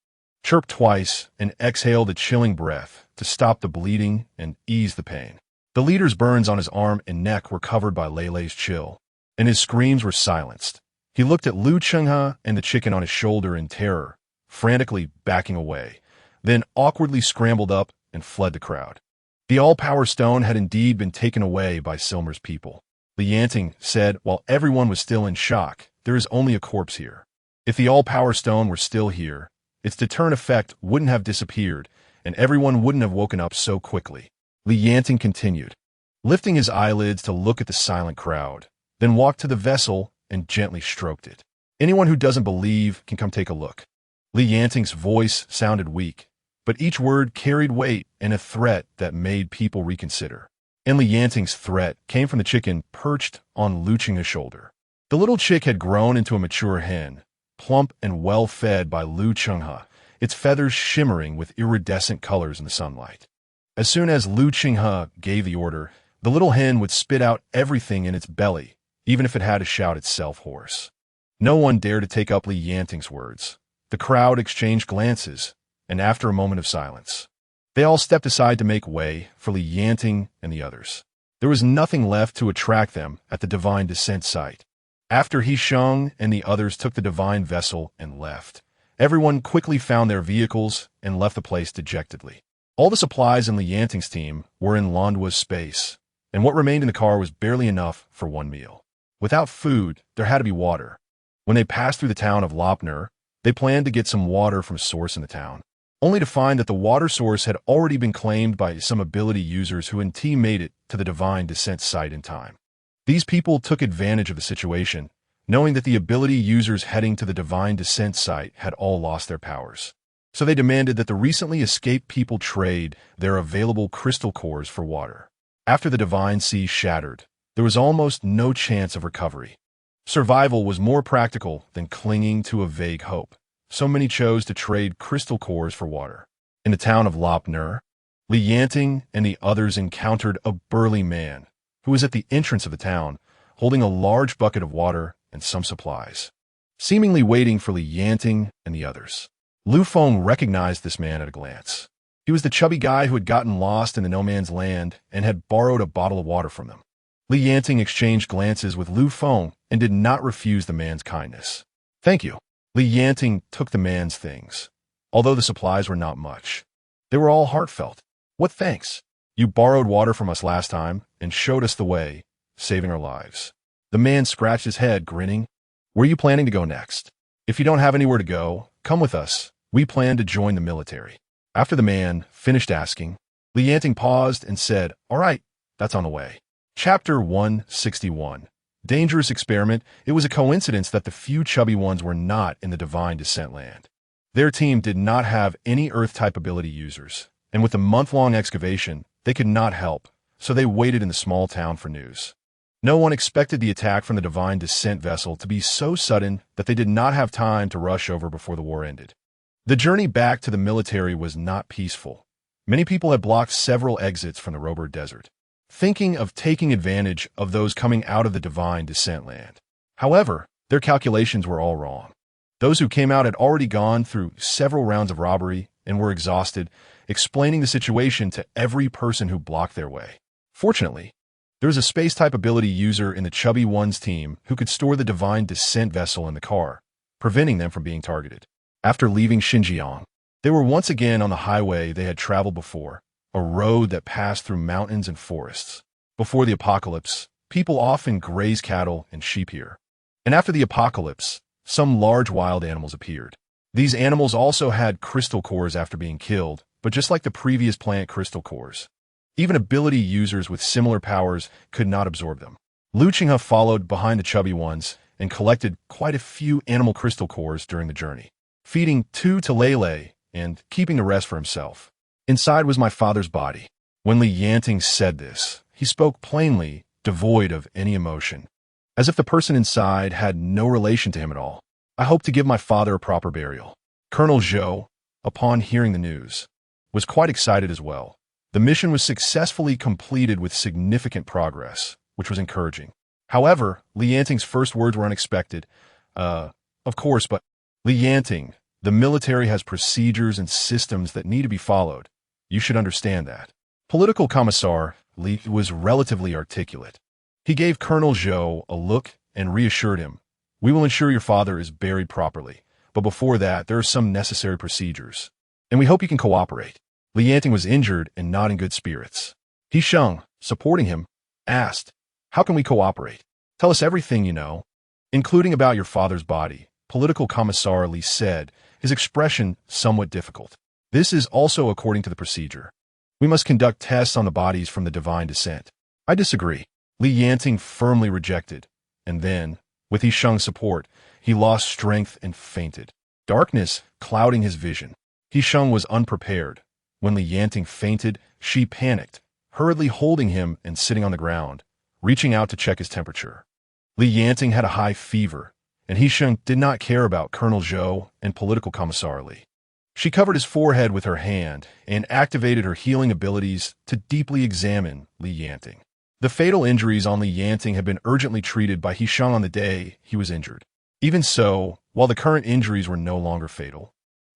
chirped twice and exhaled a chilling breath to stop the bleeding and ease the pain. The leader's burns on his arm and neck were covered by Lele's chill, and his screams were silenced. He looked at Lu Qinghe and the chicken on his shoulder in terror, frantically backing away, then awkwardly scrambled up and fled the crowd. The all-power stone had indeed been taken away by Silmer's people. Yanting said while everyone was still in shock. There is only a corpse here. If the all-power stone were still here, its deterrent effect wouldn't have disappeared, and everyone wouldn't have woken up so quickly. Yanting continued, lifting his eyelids to look at the silent crowd, then walked to the vessel and gently stroked it. Anyone who doesn't believe can come take a look. Yanting's voice sounded weak, but each word carried weight and a threat that made people reconsider. And Yanting's threat came from the chicken perched on Cheng's shoulder. The little chick had grown into a mature hen, plump and well-fed by Cheng, its feathers shimmering with iridescent colors in the sunlight. As soon as Cheng gave the order, the little hen would spit out everything in its belly, even if it had to shout itself hoarse. No one dared to take up Yanting's words. The crowd exchanged glances, and after a moment of silence, they all stepped aside to make way for Yanting and the others. There was nothing left to attract them at the divine descent site. After He Sheng and the others took the divine vessel and left, everyone quickly found their vehicles and left the place dejectedly. All the supplies in Yanting's team were in Landua's space, and what remained in the car was barely enough for one meal. Without food, there had to be water. When they passed through the town of Lopner, they planned to get some water from a source in the town, only to find that the water source had already been claimed by some ability users who made it to the divine descent site in time. These people took advantage of the situation, knowing that the ability users heading to the divine descent site had all lost their powers. So they demanded that the recently escaped people trade their available crystal cores for water. After the divine sea shattered, there was almost no chance of recovery. Survival was more practical than clinging to a vague hope. So many chose to trade crystal cores for water. In the town of Lopner, Yanting and the others encountered a burly man who was at the entrance of the town, holding a large bucket of water and some supplies, seemingly waiting for Yanting and the others. Lu Feng recognized this man at a glance. He was the chubby guy who had gotten lost in the no man's land and had borrowed a bottle of water from them. Yanting exchanged glances with Lu Feng and did not refuse the man's kindness. Thank you. Yanting took the man's things, although the supplies were not much. They were all heartfelt. What thanks? You borrowed water from us last time and showed us the way, saving our lives. The man scratched his head, grinning. Where are you planning to go next? If you don't have anywhere to go, come with us. We plan to join the military. After the man finished asking, Yanting paused and said, all right, that's on the way. Chapter 161. Dangerous Experiment. It was a coincidence that the few chubby ones were not in the divine descent land. Their team did not have any Earth-type ability users, and with the month-long excavation, they could not help, so they waited in the small town for news. No one expected the attack from the divine descent vessel to be so sudden that they did not have time to rush over before the war ended. The journey back to the military was not peaceful. Many people had blocked several exits from the Rebirth desert, thinking of taking advantage of those coming out of the divine descent land. However, their calculations were all wrong. Those who came out had already gone through several rounds of robbery and were exhausted, explaining the situation to every person who blocked their way. Fortunately, there was a space-type ability user in the Chubby Ones team who could store the divine descent vessel in the car, preventing them from being targeted. After leaving Xinjiang, they were once again on the highway they had traveled before, a road that passed through mountains and forests. Before the apocalypse, people often graze cattle and sheep here. And after the apocalypse, some large wild animals appeared. These animals also had crystal cores after being killed, but just like the previous plant crystal cores, even ability users with similar powers could not absorb them. Cheng followed behind the Chubby Ones and collected quite a few animal crystal cores during the journey, feeding 2 to Lele and keeping the rest for himself. Inside was my father's body. When Yanting said this, he spoke plainly, devoid of any emotion, as if the person inside had no relation to him at all. I hope to give my father a proper burial. Colonel Zhou, upon hearing the news, was quite excited as well. The mission was successfully completed with significant progress, which was encouraging. However, Yanting's first words were unexpected. Of course, but Yanting, the military has procedures and systems that need to be followed. You should understand that. Political Commissar Li was relatively articulate. He gave Colonel Zhou a look and reassured him, we will ensure your father is buried properly, but before that there are some necessary procedures, and we hope you can cooperate. Yanting was injured and not in good spirits. He Sheng, supporting him, asked, How can we cooperate? Tell us everything you know, including about your father's body, Political Commissar Li said, his expression somewhat difficult. This is also according to the procedure. We must conduct tests on the bodies from the divine descent. I disagree. Li Yanting firmly rejected, and then, with He Sheng's support, he lost strength and fainted. Darkness clouding his vision. He Sheng was unprepared. When Li Yanting fainted, she panicked, hurriedly holding him and sitting on the ground, reaching out to check his temperature. Li Yanting had a high fever, and He Sheng did not care about Colonel Zhou and Political Commissar Li. She covered his forehead with her hand and activated her healing abilities to deeply examine Li Yanting. The fatal injuries on Li Yanting had been urgently treated by He Sheng on the day he was injured. Even so, while the current injuries were no longer fatal,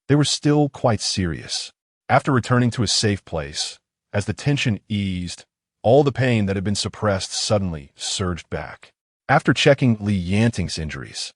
they were still quite serious. After returning to a safe place, as the tension eased, all the pain that had been suppressed suddenly surged back. After checking Li Yanting's injuries,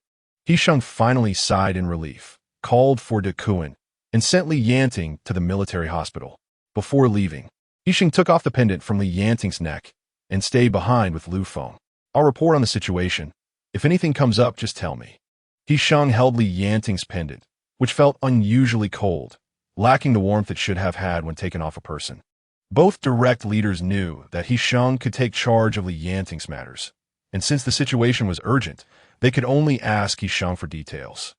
He Sheng finally sighed in relief, called for Duan, and sent Li Yanting to the military hospital. Before leaving, He Sheng took off the pendant from Li Yanting's neck and stayed behind with Lu Feng. I'll report on the situation. If anything comes up, just tell me. He Sheng held Li Yanting's pendant, which felt unusually cold, lacking the warmth it should have had when taken off a person. Both direct leaders knew that He Sheng could take charge of Li Yanting's matters, and since the situation was urgent, they could only ask He Sheng for details.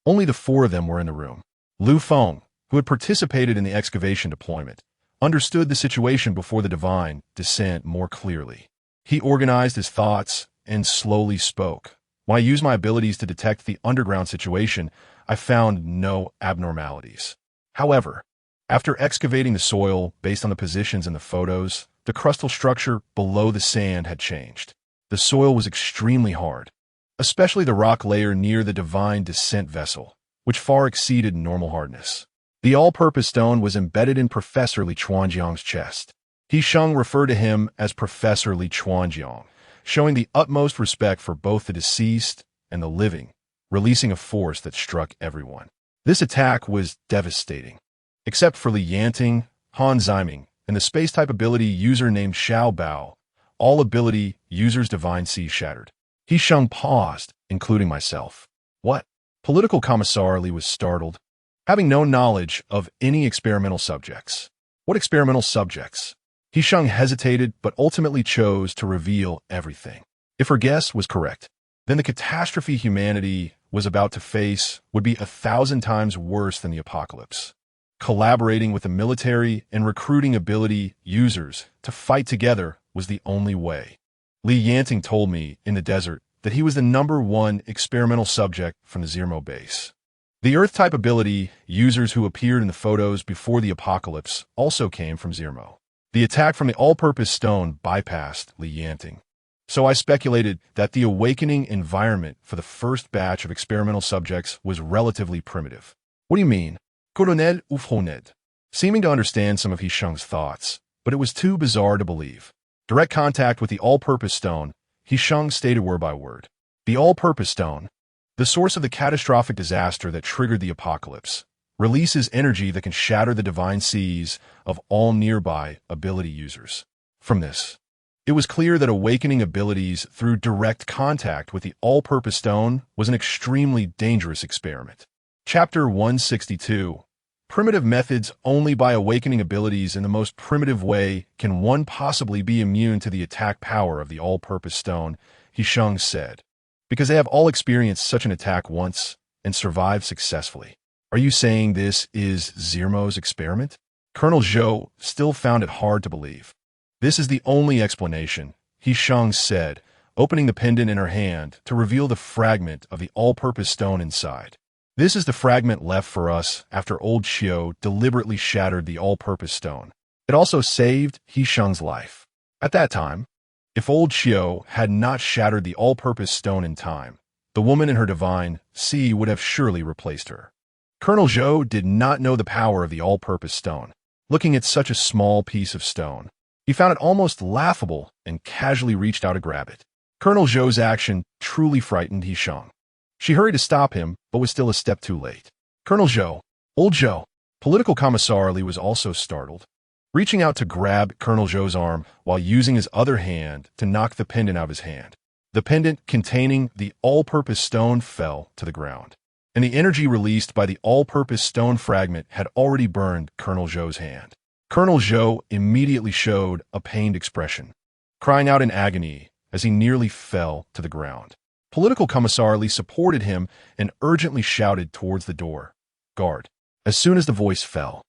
Only the four of them were in the room. Lu Feng, who had participated in the excavation deployment, understood the situation before the divine descent more clearly. He organized his thoughts and slowly spoke. When I used my abilities to detect the underground situation, I found no abnormalities. However, after excavating the soil based on the positions in the photos, the crustal structure below the sand had changed. The soil was extremely hard, especially the rock layer near the divine descent vessel, which far exceeded normal hardness. The all-purpose stone was embedded in Professor Li Chuanjiang's chest. He Sheng referred to him as Professor Li Chuanjiang, showing the utmost respect for both the deceased and the living, releasing a force that struck everyone. This attack was devastating. Except for Li Yanting, Han Ziming, and the space-type ability user named Xiao Bao, all ability users' divine seas shattered. He Sheng paused, including myself. What? Political Commissar Li was startled, having no knowledge of any experimental subjects. What experimental subjects? He Sheng hesitated but ultimately chose to reveal everything. If her guess was correct, then the catastrophe humanity was about to face would be 1,000 times worse than the apocalypse. Collaborating with the military and recruiting ability users to fight together was the only way. Li Yanting told me in the desert that he was the #1 experimental subject from the Zermo base. The Earth-type ability users who appeared in the photos before the apocalypse also came from Zermo. The attack from the all-purpose stone bypassed Li Yanting. So I speculated that the awakening environment for the first batch of experimental subjects was relatively primitive. What do you mean? Colonel Ufhoned, seeming to understand some of He Sheng's thoughts, but it was too bizarre to believe. Direct contact with the all-purpose stone, He Sheng stated word by word. The all-purpose stone, the source of the catastrophic disaster that triggered the apocalypse, releases energy that can shatter the divine seas of all nearby ability users. From this, it was clear that awakening abilities through direct contact with the all-purpose stone was an extremely dangerous experiment. Chapter 162. Primitive methods. Only by awakening abilities in the most primitive way can one possibly be immune to the attack power of the all-purpose stone, He Sheng said, because they have all experienced such an attack once and survived successfully. Are you saying this is Zermo's experiment? Colonel Zhou still found it hard to believe. This is the only explanation, He Sheng said, opening the pendant in her hand to reveal the fragment of the all-purpose stone inside. This is the fragment left for us after old Xiao deliberately shattered the all-purpose stone. It also saved He Sheng's life. At that time, if old Xiao had not shattered the all-purpose stone in time, the woman in her divine sea would have surely replaced her. Colonel Zhou did not know the power of the all-purpose stone. Looking at such a small piece of stone, he found it almost laughable and casually reached out to grab it. Colonel Zhou's action truly frightened He Sheng. She hurried to stop him, but was still a step too late. Colonel Zhou, old Zhou, Political Commissar Li was also startled. reaching out to grab Colonel Zhou's arm while using his other hand to knock the pendant out of his hand. The pendant containing the all-purpose stone fell to the ground, and the energy released by the all-purpose stone fragment had already burned Colonel Zhou's hand. Colonel Zhou immediately showed a pained expression, crying out in agony as he nearly fell to the ground. Political Commissar Li supported him and urgently shouted towards the door, "Guard!" As soon as the voice fell,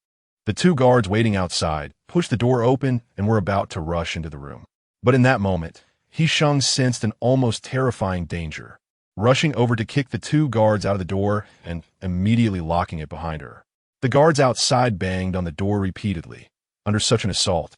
the two guards waiting outside pushed the door open and were about to rush into the room. But in that moment, He Sheng sensed an almost terrifying danger, rushing over to kick the two guards out of the door and immediately locking it behind her. The guards outside banged on the door repeatedly. Under such an assault,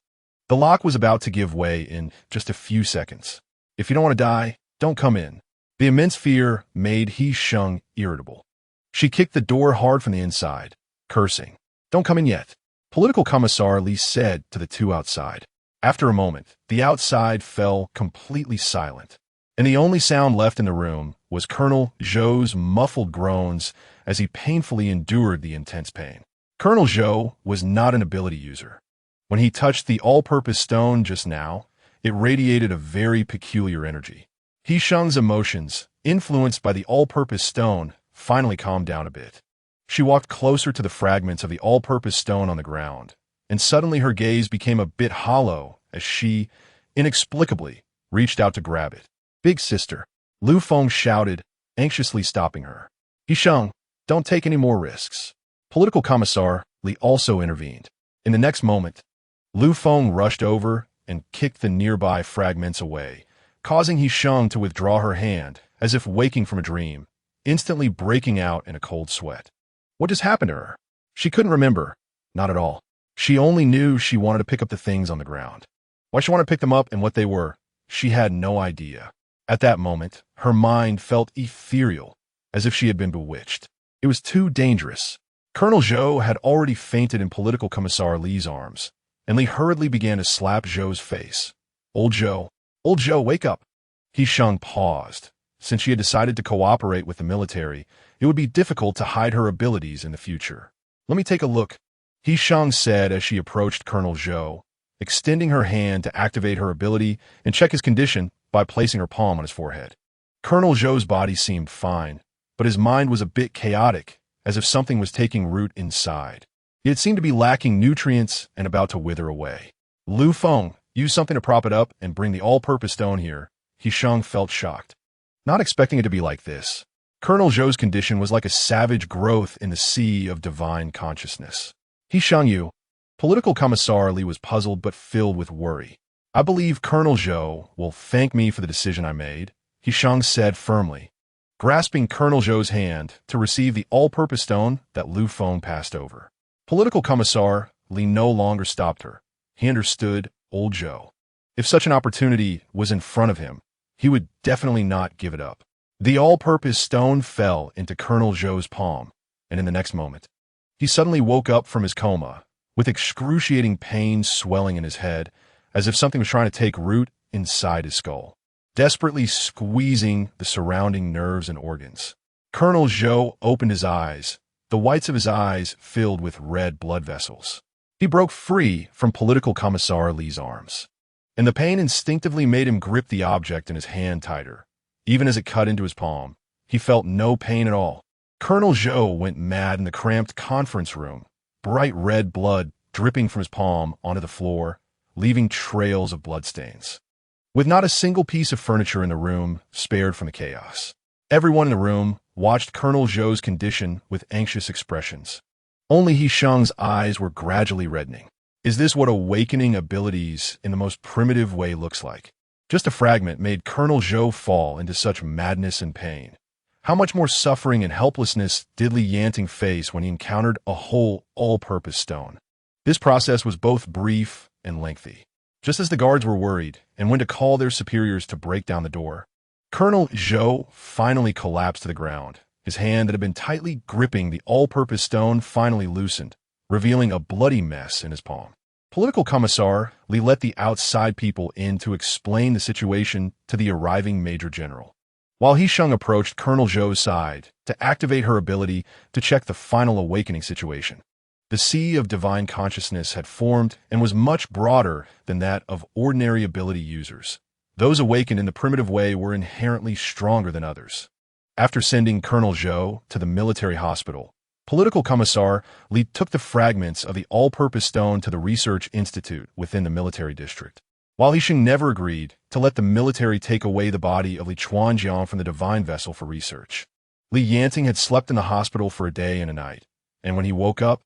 the lock was about to give way in just a few seconds. If you don't want to die, don't come in. The immense fear made He Sheng irritable. She kicked the door hard from the inside, cursing, "Don't come in yet," Political Commissar Li said to the two outside. After a moment, the outside fell completely silent, and the only sound left in the room was Colonel Zhou's muffled groans as he painfully endured the intense pain. Colonel Zhou was not an ability user. When he touched the all-purpose stone just now, it radiated a very peculiar energy. He Sheng's emotions, influenced by the all-purpose stone, finally calmed down a bit. She walked closer to the fragments of the all-purpose stone on the ground, and suddenly her gaze became a bit hollow as she, inexplicably, reached out to grab it. "Big sister," Lu Feng shouted, anxiously stopping her. "He Sheng, don't take any more risks." Political Commissar Li also intervened. In the next moment, Lu Feng rushed over and kicked the nearby fragments away, causing He Sheng to withdraw her hand, as if waking from a dream, instantly breaking out in a cold sweat. What just happened to her? She couldn't remember. Not at all. She only knew she wanted to pick up the things on the ground. Why she wanted to pick them up and what they were, she had no idea. At that moment, her mind felt ethereal, as if she had been bewitched. It was too dangerous. Colonel Zhou had already fainted in Political Commissar Li's arms, and Li hurriedly began to slap Zhou's face. Old Zhou, wake up." He Sheng paused. Since she had decided to cooperate with the military, it would be difficult to hide her abilities in the future. "Let me take a look," He Sheng said as she approached Colonel Zhou, extending her hand to activate her ability and check his condition by placing her palm on his forehead. Colonel Zhou's body seemed fine, but his mind was a bit chaotic, as if something was taking root inside. It seemed to be lacking nutrients and about to wither away. "Lu Feng, use something to prop it up and bring the all-purpose stone here." He Sheng felt shocked, not expecting it to be like this. Colonel Zhou's condition was like a savage growth in the sea of divine consciousness. "He Sheng, you." Political Commissar Li was puzzled but filled with worry. "I believe Colonel Zhou will thank me for the decision I made," He Sheng said firmly, grasping Colonel Zhou's hand to receive the all-purpose stone that Lu Feng passed over. Political Commissar Li no longer stopped her. He understood old Zhou. If such an opportunity was in front of him, he would definitely not give it up. The all-purpose stone fell into Colonel Zhou's palm, and in the next moment, he suddenly woke up from his coma, with excruciating pain swelling in his head, as if something was trying to take root inside his skull, desperately squeezing the surrounding nerves and organs. Colonel Zhou opened his eyes, the whites of his eyes filled with red blood vessels. He broke free from Political Commissar Li's arms, and the pain instinctively made him grip the object in his hand tighter. Even as it cut into his palm, he felt no pain at all. Colonel Zhou went mad in the cramped conference room, bright red blood dripping from his palm onto the floor, leaving trails of bloodstains. With not a single piece of furniture in the room spared from the chaos, everyone in the room watched Colonel Zhou's condition with anxious expressions. Only He Sheng's eyes were gradually reddening. Is this what awakening abilities in the most primitive way looks like? Just a fragment made Colonel Zhou fall into such madness and pain. How much more suffering and helplessness did Li Yanting face when he encountered a whole all-purpose stone? This process was both brief and lengthy. Just as the guards were worried and went to call their superiors to break down the door, Colonel Zhou finally collapsed to the ground. His hand that had been tightly gripping the all-purpose stone finally loosened, revealing a bloody mess in his palm. Political Commissar Li let the outside people in to explain the situation to the arriving Major General, while He Sheng approached Colonel Zhou's side to activate her ability to check the final awakening situation. The sea of divine consciousness had formed and was much broader than that of ordinary ability users. Those awakened in the primitive way were inherently stronger than others. After sending Colonel Zhou to the military hospital, Political Commissar Li took the fragments of the all-purpose stone to the research institute within the military district. While He Sheng never agreed to let the military take away the body of Li Chuanjiang from the divine vessel for research. Li Yanting had slept in the hospital for a day and a night, and when he woke up,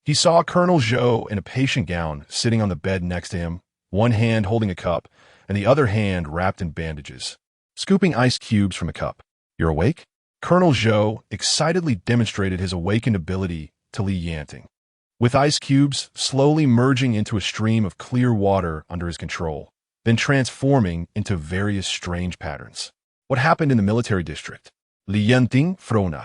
he saw Colonel Zhou in a patient gown sitting on the bed next to him, one hand holding a cup and the other hand wrapped in bandages, scooping ice cubes from a cup. "You're awake?" Colonel Zhou excitedly demonstrated his awakened ability to Li Yanting, with ice cubes slowly merging into a stream of clear water under his control, then transforming into various strange patterns. What happened in the military district? Li Yanting frowned,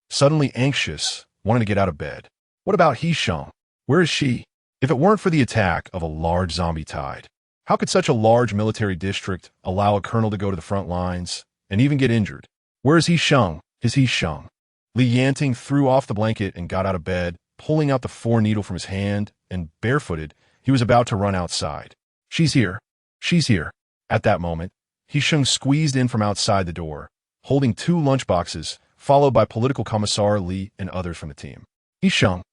suddenly anxious, wanting to get out of bed. What about He Sheng? Where is she? If it weren't for the attack of a large zombie tide, how could such a large military district allow a colonel to go to the front lines and even get injured? Where is He Sheng? Is He Sheng? Li Yanting threw off the blanket and got out of bed, pulling out the 4-needle from his hand, and barefooted, he was about to run outside. "She's here. She's here." At that moment, He Sheng squeezed in from outside the door, holding 2 lunchboxes, followed by Political Commissar Li and others from the team. He Sheng.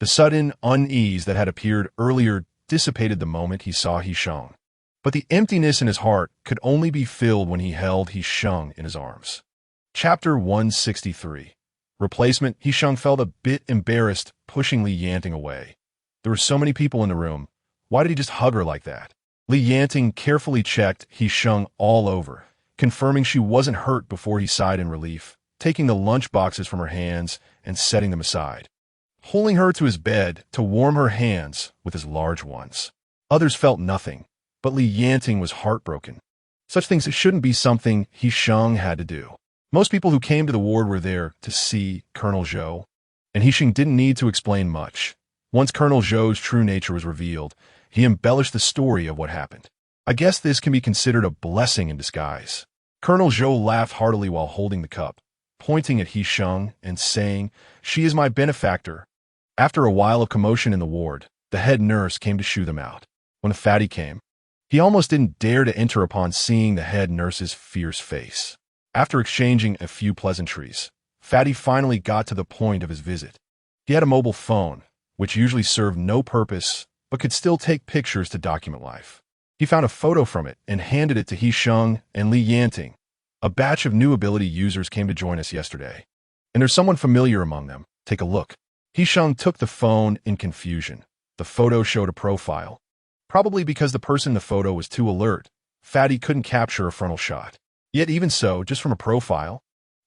The sudden unease that had appeared earlier dissipated the moment he saw He Sheng. But the emptiness in his heart could only be filled when he held He Sheng in his arms. Chapter 163. Replacement. He Sheng felt a bit embarrassed, pushing Li Yanting away. There were so many people in the room. Why did he just hug her like that? Li Yanting carefully checked He Sheng all over, confirming she wasn't hurt before he sighed in relief, taking the lunch boxes from her hands and setting them aside, pulling her to his bed to warm her hands with his large ones. Others felt nothing, but Li Yanting was heartbroken. Such things shouldn't be something He Sheng had to do. Most people who came to the ward were there to see Colonel Zhou, and He Sheng didn't need to explain much. Once Colonel Zhou's true nature was revealed, he embellished the story of what happened. I guess this can be considered a blessing in disguise. Colonel Zhou laughed heartily while holding the cup, pointing at He Sheng and saying, "She is my benefactor." After a while of commotion in the ward, the head nurse came to shoo them out. When the fatty came, he almost didn't dare to enter upon seeing the head nurse's fierce face. After exchanging a few pleasantries, Fatty finally got to the point of his visit. He had a mobile phone, which usually served no purpose, but could still take pictures to document life. He found a photo from it and handed it to He Sheng and Li Yanting. "A batch of new ability users came to join us yesterday, and there's someone familiar among them. Take a look." He Sheng took the phone in confusion. The photo showed a profile. Probably because the person in the photo was too alert, Fatty couldn't capture a frontal shot. Yet even so, just from a profile,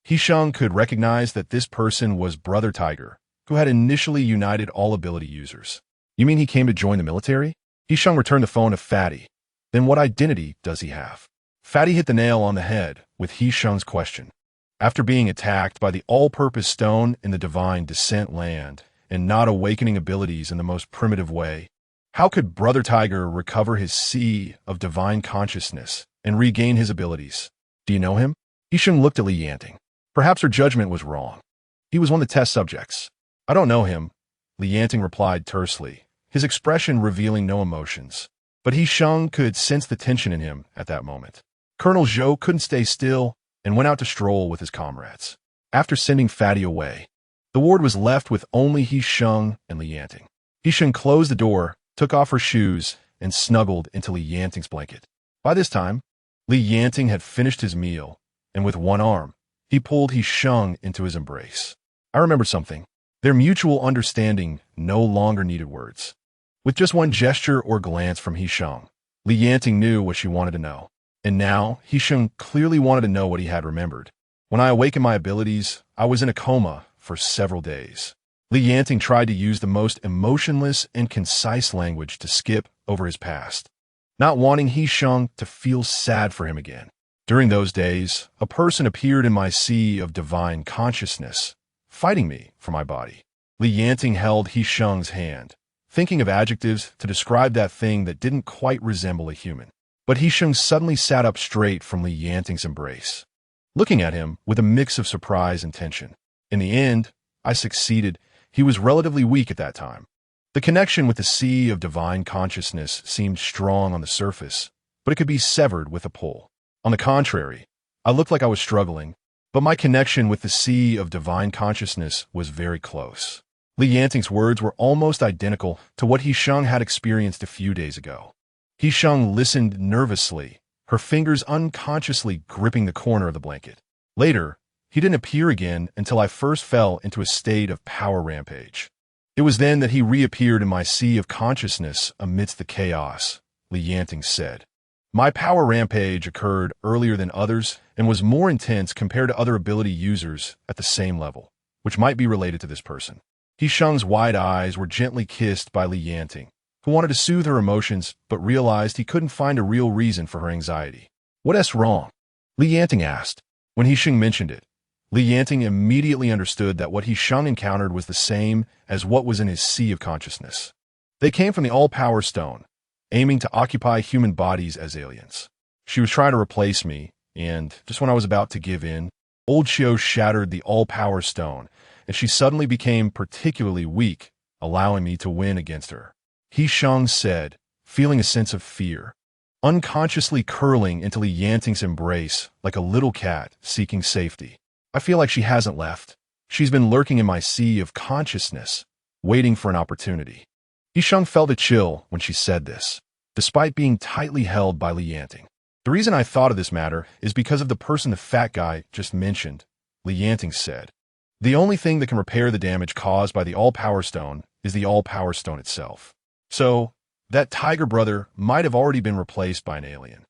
He Sheng could recognize that this person was Brother Tiger, who had initially united all ability users. "You mean he came to join the military?" He Sheng returned the phone to Fatty. "Then what identity does he have?" Fatty hit the nail on the head with He Sheng's question. After being attacked by the all-purpose stone in the divine descent land and not awakening abilities in the most primitive way, how could Brother Tiger recover his sea of divine consciousness and regain his abilities? "Do you know him?" He Sheng looked at Li Yanting. Perhaps her judgment was wrong. He was one of the test subjects. "I don't know him," Li Yanting replied tersely, his expression revealing no emotions. But He Sheng could sense the tension in him at that moment. Colonel Zhou couldn't stay still and went out to stroll with his comrades. After sending Fatty away, the ward was left with only He Sheng and Li Yanting. He Sheng closed the door, took off her shoes, and snuggled into Li Yanting's blanket. By this time, Li Yanting had finished his meal, and with one arm, he pulled He Sheng into his embrace. I remembered something. Their mutual understanding no longer needed words. With just one gesture or glance from He Sheng, Li Yanting knew what she wanted to know. And now, He Sheng clearly wanted to know what he had remembered. "When I awakened my abilities, I was in a coma for several days." Li Yanting tried to use the most emotionless and concise language to skip over his past, not wanting He Sheng to feel sad for him again. "During those days, a person appeared in my sea of divine consciousness, fighting me for my body." Li Yanting held He Sheng's hand, thinking of adjectives to describe that thing that didn't quite resemble a human. But He Sheng suddenly sat up straight from Li Yanting's embrace, looking at him with a mix of surprise and tension. "In the end, I succeeded. He was relatively weak at that time. The connection with the sea of divine consciousness seemed strong on the surface, but it could be severed with a pull. On the contrary, I looked like I was struggling, but my connection with the sea of divine consciousness was very close. Li Yanting's words were almost identical to what He Sheng had experienced a few days ago. He Sheng listened nervously, her fingers unconsciously gripping the corner of the blanket. Later, he didn't appear again until I first fell into a state of power rampage. It was then that he reappeared in my sea of consciousness amidst the chaos, Li Yanting said. My power rampage occurred earlier than others and was more intense compared to other ability users at the same level, which might be related to this person. He Sheng's wide eyes were gently kissed by Li Yanting, who wanted to soothe her emotions but realized he couldn't find a real reason for her anxiety. What's wrong? Li Yanting asked. When He Sheng mentioned it, Li Yanting immediately understood that what He Sheng encountered was the same as what was in his sea of consciousness. They came from the All-Power Stone, aiming to occupy human bodies as aliens. She was trying to replace me, and just when I was about to give in, Old Xiao shattered the All-Power Stone, and she suddenly became particularly weak, allowing me to win against her. He Sheng said, feeling a sense of fear, unconsciously curling into Li Yanting's embrace like a little cat seeking safety. I feel like she hasn't left. She's been lurking in my sea of consciousness, waiting for an opportunity. He Sheng felt a chill when she said this, despite being tightly held by Li Yanting. The reason I thought of this matter is because of the person the fat guy just mentioned, Li Yanting said. The only thing that can repair the damage caused by the All-Power Stone is the All-Power Stone itself. So, that tiger brother might have already been replaced by an alien.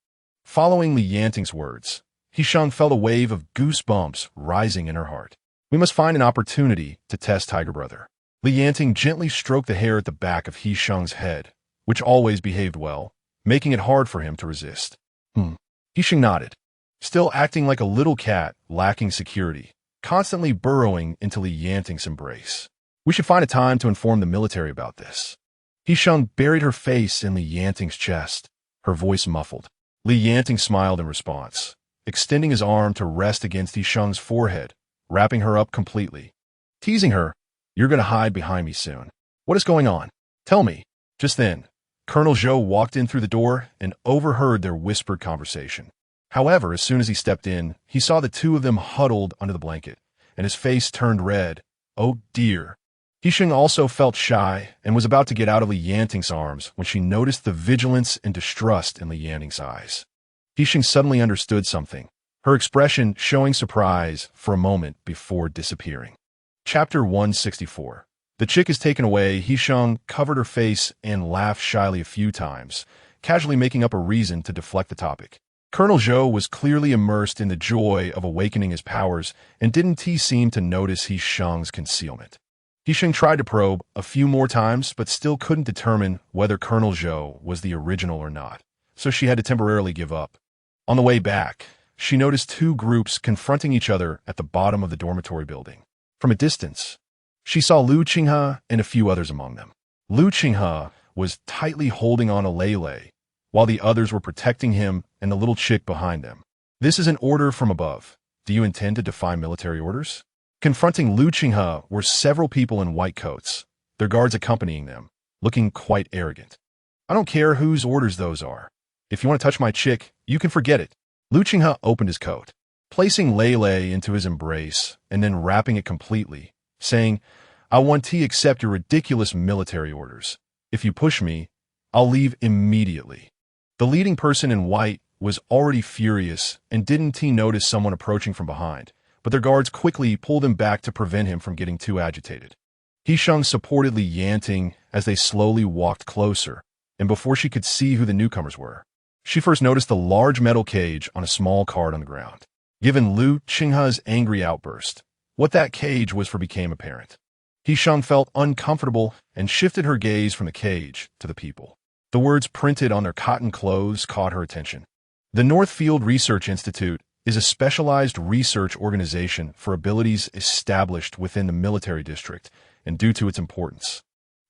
Following Li Yanting's words, He Sheng felt a wave of goosebumps rising in her heart. We must find an opportunity to test Tiger Brother. Li Yanting gently stroked the hair at the back of He Sheng's head, which always behaved well, making it hard for him to resist. He Sheng nodded, still acting like a little cat lacking security, constantly burrowing into Li Yanting's embrace. We should find a time to inform the military about this. He Sheng buried her face in Li Yanting's chest, her voice muffled. Li Yanting smiled in response, extending his arm to rest against He Sheng's forehead, wrapping her up completely. Teasing her, "You're going to hide behind me soon. What is going on? Tell me." Just then, Colonel Zhou walked in through the door and overheard their whispered conversation. However, as soon as he stepped in, he saw the two of them huddled under the blanket, and his face turned red. Oh dear. He Sheng also felt shy and was about to get out of Li Yanting's arms when she noticed the vigilance and distrust in Li Yanting's eyes. He Sheng suddenly understood something, her expression showing surprise for a moment before disappearing. Chapter 164. The chick is taken away. He Sheng covered her face and laughed shyly a few times, casually making up a reason to deflect the topic. Colonel Zhou was clearly immersed in the joy of awakening his powers and didn't seem to notice He Sheng's concealment. He Sheng tried to probe a few more times but still couldn't determine whether Colonel Zhou was the original or not, so she had to temporarily give up. On the way back, she noticed two groups confronting each other at the bottom of the dormitory building. From a distance, she saw Lu Qinghe and a few others among them. Lu Qinghe was tightly holding on to Lei, while the others were protecting him and the little chick behind them. "This is an order from above. Do you intend to defy military orders?" Confronting Lu Qinghe were several people in white coats, their guards accompanying them, looking quite arrogant. "I don't care whose orders those are. If you want to touch my chick, you can forget it." Lu Qinghe opened his coat, placing Lei into his embrace and then wrapping it completely, saying, "I want to accept your ridiculous military orders. If you push me, I'll leave immediately." The leading person in white was already furious and didn't notice someone approaching from behind, but their guards quickly pulled him back to prevent him from getting too agitated. He Sheng supported Li Yanting as they slowly walked closer, and before she could see who the newcomers were, she first noticed the large metal cage on a small card on the ground. Given Lu Qinghe's angry outburst, what that cage was for became apparent. He Sheng felt uncomfortable and shifted her gaze from the cage to the people. The words printed on their cotton clothes caught her attention. The Northfield Research Institute is a specialized research organization for abilities established within the military district, and due to its importance,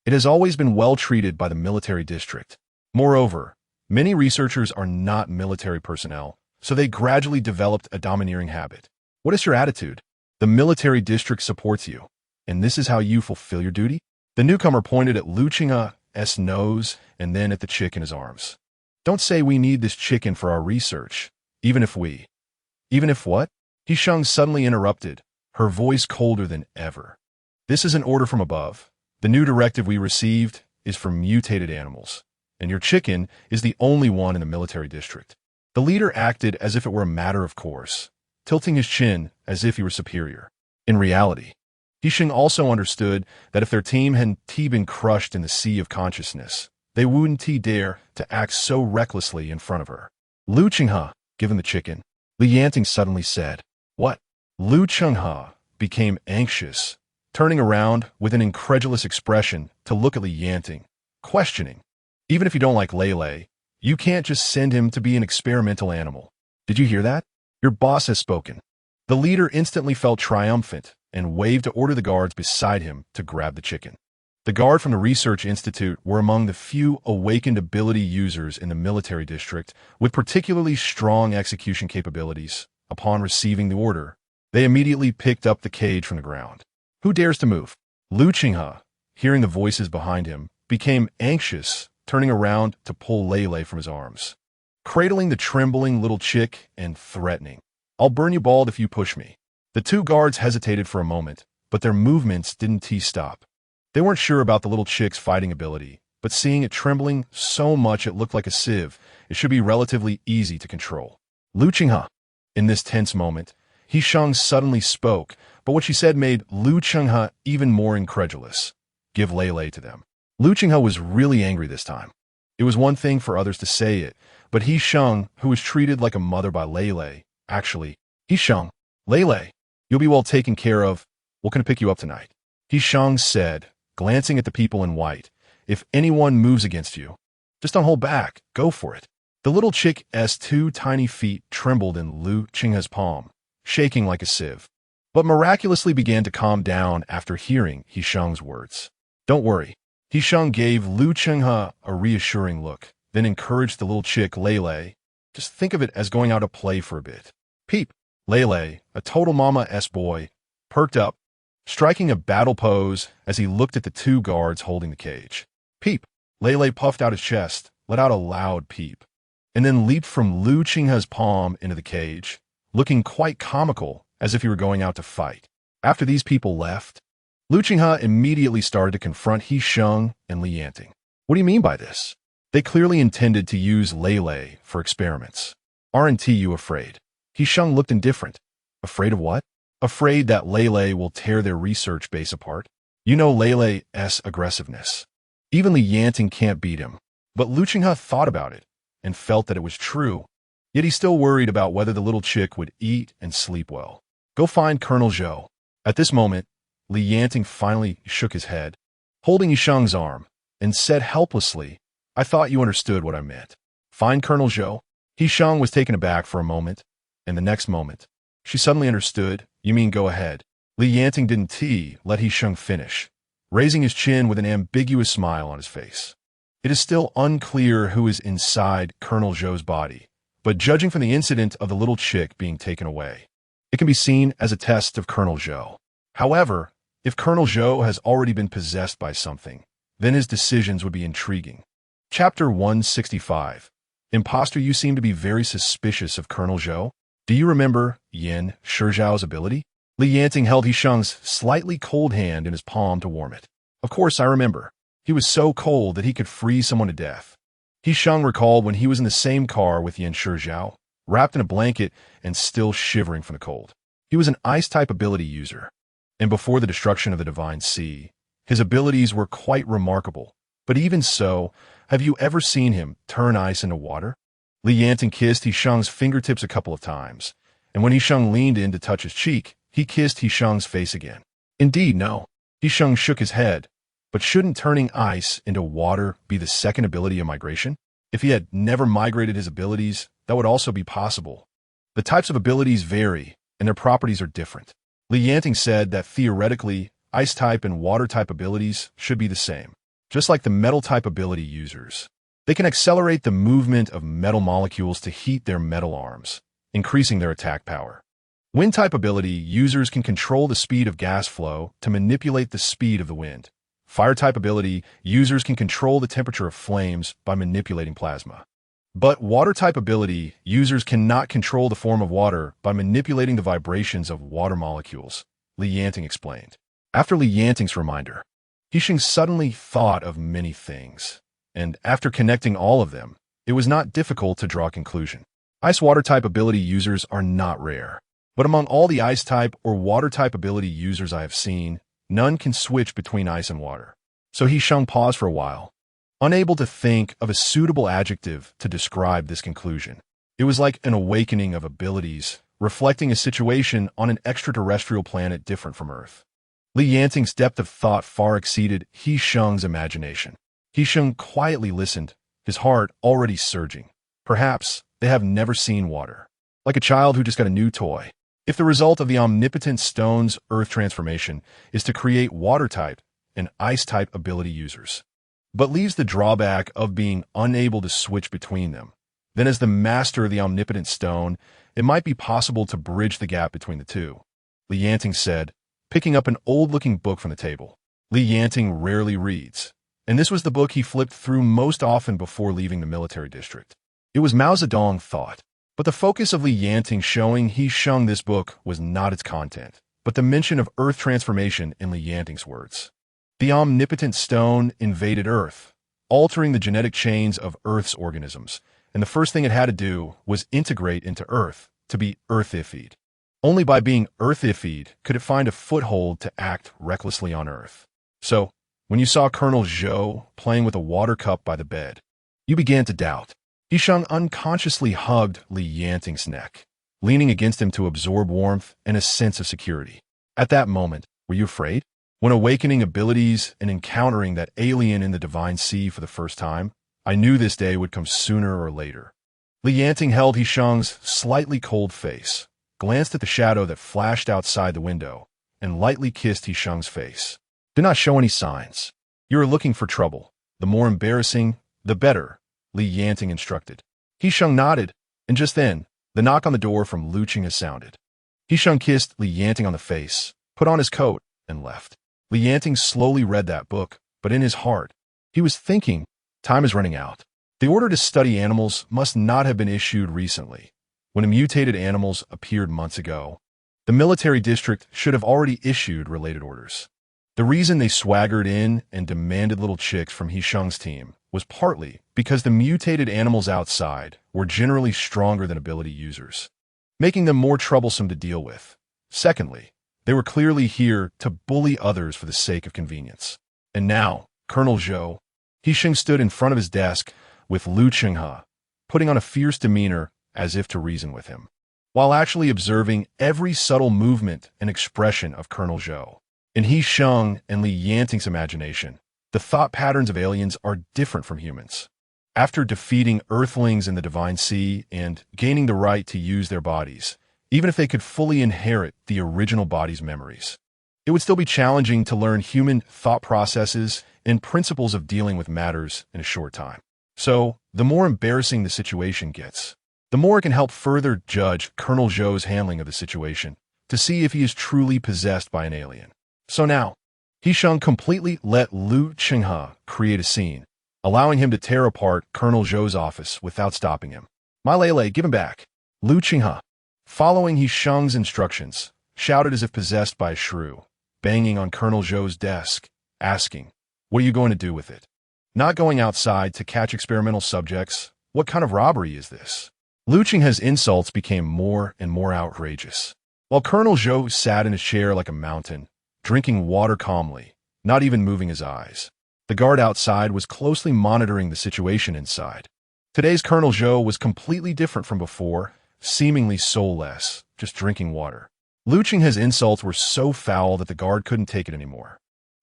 it has always been well treated by the military district. Moreover, many researchers are not military personnel, so they gradually developed a domineering habit. What is your attitude? The military district supports you, and this is how you fulfill your duty? The newcomer pointed at Lu Qinghe's nose and then at the chick in his arms. Don't say we need this chicken for our research. Even if what? He Sheng suddenly interrupted, her voice colder than ever. This is an order from above. The new directive we received is for mutated animals, and your chicken is the only one in the military district. The leader acted as if it were a matter of course, tilting his chin as if he were superior. In reality, He Sheng also understood that if their team hadn't been crushed in the sea of consciousness, they wouldn't dare to act so recklessly in front of her. Lu Qinghe, give him the chicken, Li Yanting suddenly said. What? Lu Qinghe became anxious, turning around with an incredulous expression to look at Li Yanting, questioning. Even if you don't like Lele, you can't just send him to be an experimental animal. Did you hear that? Your boss has spoken. The leader instantly felt triumphant and waved to order the guards beside him to grab the chicken. The guard from the Research Institute were among the few awakened ability users in the military district with particularly strong execution capabilities. Upon receiving the order, they immediately picked up the cage from the ground. Who dares to move? Lu Qinghe, hearing the voices behind him, became anxious, turning around to pull Lele from his arms, cradling the trembling little chick and threatening, I'll burn you bald if you push me. The two guards hesitated for a moment, but their movements didn't stop. They weren't sure about the little chick's fighting ability, but seeing it trembling so much it looked like a sieve, it should be relatively easy to control. Lu Qinghe. In this tense moment, He Sheng suddenly spoke, but what she said made Lu Qinghe even more incredulous. Give Lele to them. Lu Qinghe was really angry this time. It was one thing for others to say it, but He Sheng, who was treated like a mother by Lele, actually, He Sheng, Lele, you'll be well taken care of. We're going to pick you up tonight. He Sheng said, glancing at the people in white. If anyone moves against you, just don't hold back. Go for it. The little chick's two tiny feet trembled in Lu Qinghe's palm, shaking like a sieve, but miraculously began to calm down after hearing He Sheng's words. Don't worry. He Sheng gave Lu Qinghe a reassuring look, then encouraged the little chick Lele. Just think of it as going out to play for a bit. Peep. Lele, a total mama-s boy, perked up, striking a battle pose as he looked at the two guards holding the cage. Peep. Lele puffed out his chest, let out a loud peep, and then leaped from Lu Qinghe's palm into the cage, looking quite comical as if he were going out to fight. After these people left, Lu Qinghe immediately started to confront He Sheng and Li Yanting. What do you mean by this? They clearly intended to use Lele for experiments. Aren't you afraid? He Sheng looked indifferent. Afraid of what? Afraid that Lele will tear their research base apart. You know Lele's aggressiveness. Even Li Yanting can't beat him. But Lu Qinghe thought about it and felt that it was true. Yet he still worried about whether the little chick would eat and sleep well. Go find Colonel Zhou. At this moment, Li Yanting finally shook his head, holding He Sheng's arm, and said helplessly, I thought you understood what I meant. Find Colonel Zhou? He Sheng was taken aback for a moment, and the next moment, she suddenly understood. You mean go ahead. Li Yanting didn't let He Sheng finish, raising his chin with an ambiguous smile on his face. It is still unclear who is inside Colonel Zhou's body, but judging from the incident of the little chick being taken away, it can be seen as a test of Colonel Zhou. However, if Colonel Zhou has already been possessed by something, then his decisions would be intriguing. Chapter 165. Imposter, you seem to be very suspicious of Colonel Zhou. Do you remember Yan Shizhao's ability? Li Yanting held He Sheng's slightly cold hand in his palm to warm it. Of course I remember. He was so cold that he could freeze someone to death. He Sheng recalled when he was in the same car with Yan Shizhao, wrapped in a blanket and still shivering from the cold. He was an ice-type ability user, and before the destruction of the Divine Sea, his abilities were quite remarkable. But even so, have you ever seen him turn ice into water? Li Yanting kissed He Sheng's fingertips a couple of times, and when He Sheng leaned in to touch his cheek, he kissed He Sheng's face again. Indeed, no. He Sheng shook his head. But shouldn't turning ice into water be the second ability of migration? If he had never migrated his abilities, that would also be possible. The types of abilities vary, and their properties are different. Li Yanting said that theoretically, ice-type and water-type abilities should be the same, just like the metal-type ability users. They can accelerate the movement of metal molecules to heat their metal arms, increasing their attack power. Wind-type ability users can control the speed of gas flow to manipulate the speed of the wind, Fire-type ability, users can control the temperature of flames by manipulating plasma. But water-type ability, users cannot control the form of water by manipulating the vibrations of water molecules, Yanting explained. After Yanting's reminder, He Sheng suddenly thought of many things, and after connecting all of them, it was not difficult to draw a conclusion. Ice-water-type ability users are not rare, but among all the ice-type or water-type ability users I have seen, none can switch between ice and water. So He Sheng paused for a while, unable to think of a suitable adjective to describe this conclusion. It was like an awakening of abilities, reflecting a situation on an extraterrestrial planet different from Earth. Yanting's depth of thought far exceeded He Sheng's imagination. He Sheng quietly listened, his heart already surging. Perhaps they have never seen water. Like a child who just got a new toy. If the result of the omnipotent stone's Earth transformation is to create water-type and ice-type ability users, but leaves the drawback of being unable to switch between them, then as the master of the omnipotent stone, it might be possible to bridge the gap between the two, Yanting said, picking up an old-looking book from the table. Yanting rarely reads, and this was the book he flipped through most often before leaving the military district. It was Mao Zedong thought, but the focus of Yanting showing He Sheng this book was not its content, but the mention of Earth transformation in Yanting's words. The omnipotent stone invaded Earth, altering the genetic chains of Earth's organisms, and the first thing it had to do was integrate into Earth to be earthified. Only by being earthified could it find a foothold to act recklessly on Earth. So, when you saw Colonel Zhou playing with a water cup by the bed, you began to doubt. He Sheng unconsciously hugged Yanting's neck, leaning against him to absorb warmth and a sense of security. At that moment, were you afraid? When awakening abilities and encountering that alien in the divine sea for the first time, I knew this day would come sooner or later. Yanting held He Sheng's slightly cold face, glanced at the shadow that flashed outside the window, and lightly kissed He Sheng's face. Do not show any signs. You are looking for trouble. The more embarrassing, the better, Yanting instructed. He Sheng nodded, and just then, the knock on the door from Luchinha sounded. He Sheng kissed Yanting on the face, put on his coat, and left. Yanting slowly read that book, but in his heart, he was thinking, time is running out. The order to study animals must not have been issued recently. When mutated animals appeared months ago, the military district should have already issued related orders. The reason they swaggered in and demanded little chicks from He Sheng's team was partly because the mutated animals outside were generally stronger than ability users, making them more troublesome to deal with. Secondly, they were clearly here to bully others for the sake of convenience. And now, Colonel Zhou, He Sheng stood in front of his desk with Luchinha, putting on a fierce demeanor as if to reason with him, while actually observing every subtle movement and expression of Colonel Zhou. In He Sheng and Yanting's imagination, the thought patterns of aliens are different from humans. After defeating Earthlings in the Divine Sea and gaining the right to use their bodies, even if they could fully inherit the original body's memories, it would still be challenging to learn human thought processes and principles of dealing with matters in a short time. So, the more embarrassing the situation gets, the more it can help further judge Colonel Zhou's handling of the situation to see if he is truly possessed by an alien. So now, He Sheng completely let Luchinha create a scene, allowing him to tear apart Colonel Zhou's office without stopping him. My Lele, give him back. Luchinha, following He Sheng's instructions, shouted as if possessed by a shrew, banging on Colonel Zhou's desk, asking, "What are you going to do with it? Not going outside to catch experimental subjects? What kind of robbery is this?" Luchinha's insults became more and more outrageous, while Colonel Zhou sat in his chair like a mountain, drinking water calmly, not even moving his eyes. The guard outside was closely monitoring the situation inside. Today's Colonel Zhou was completely different from before, seemingly soulless, just drinking water. Luchinha's insults were so foul that the guard couldn't take it anymore,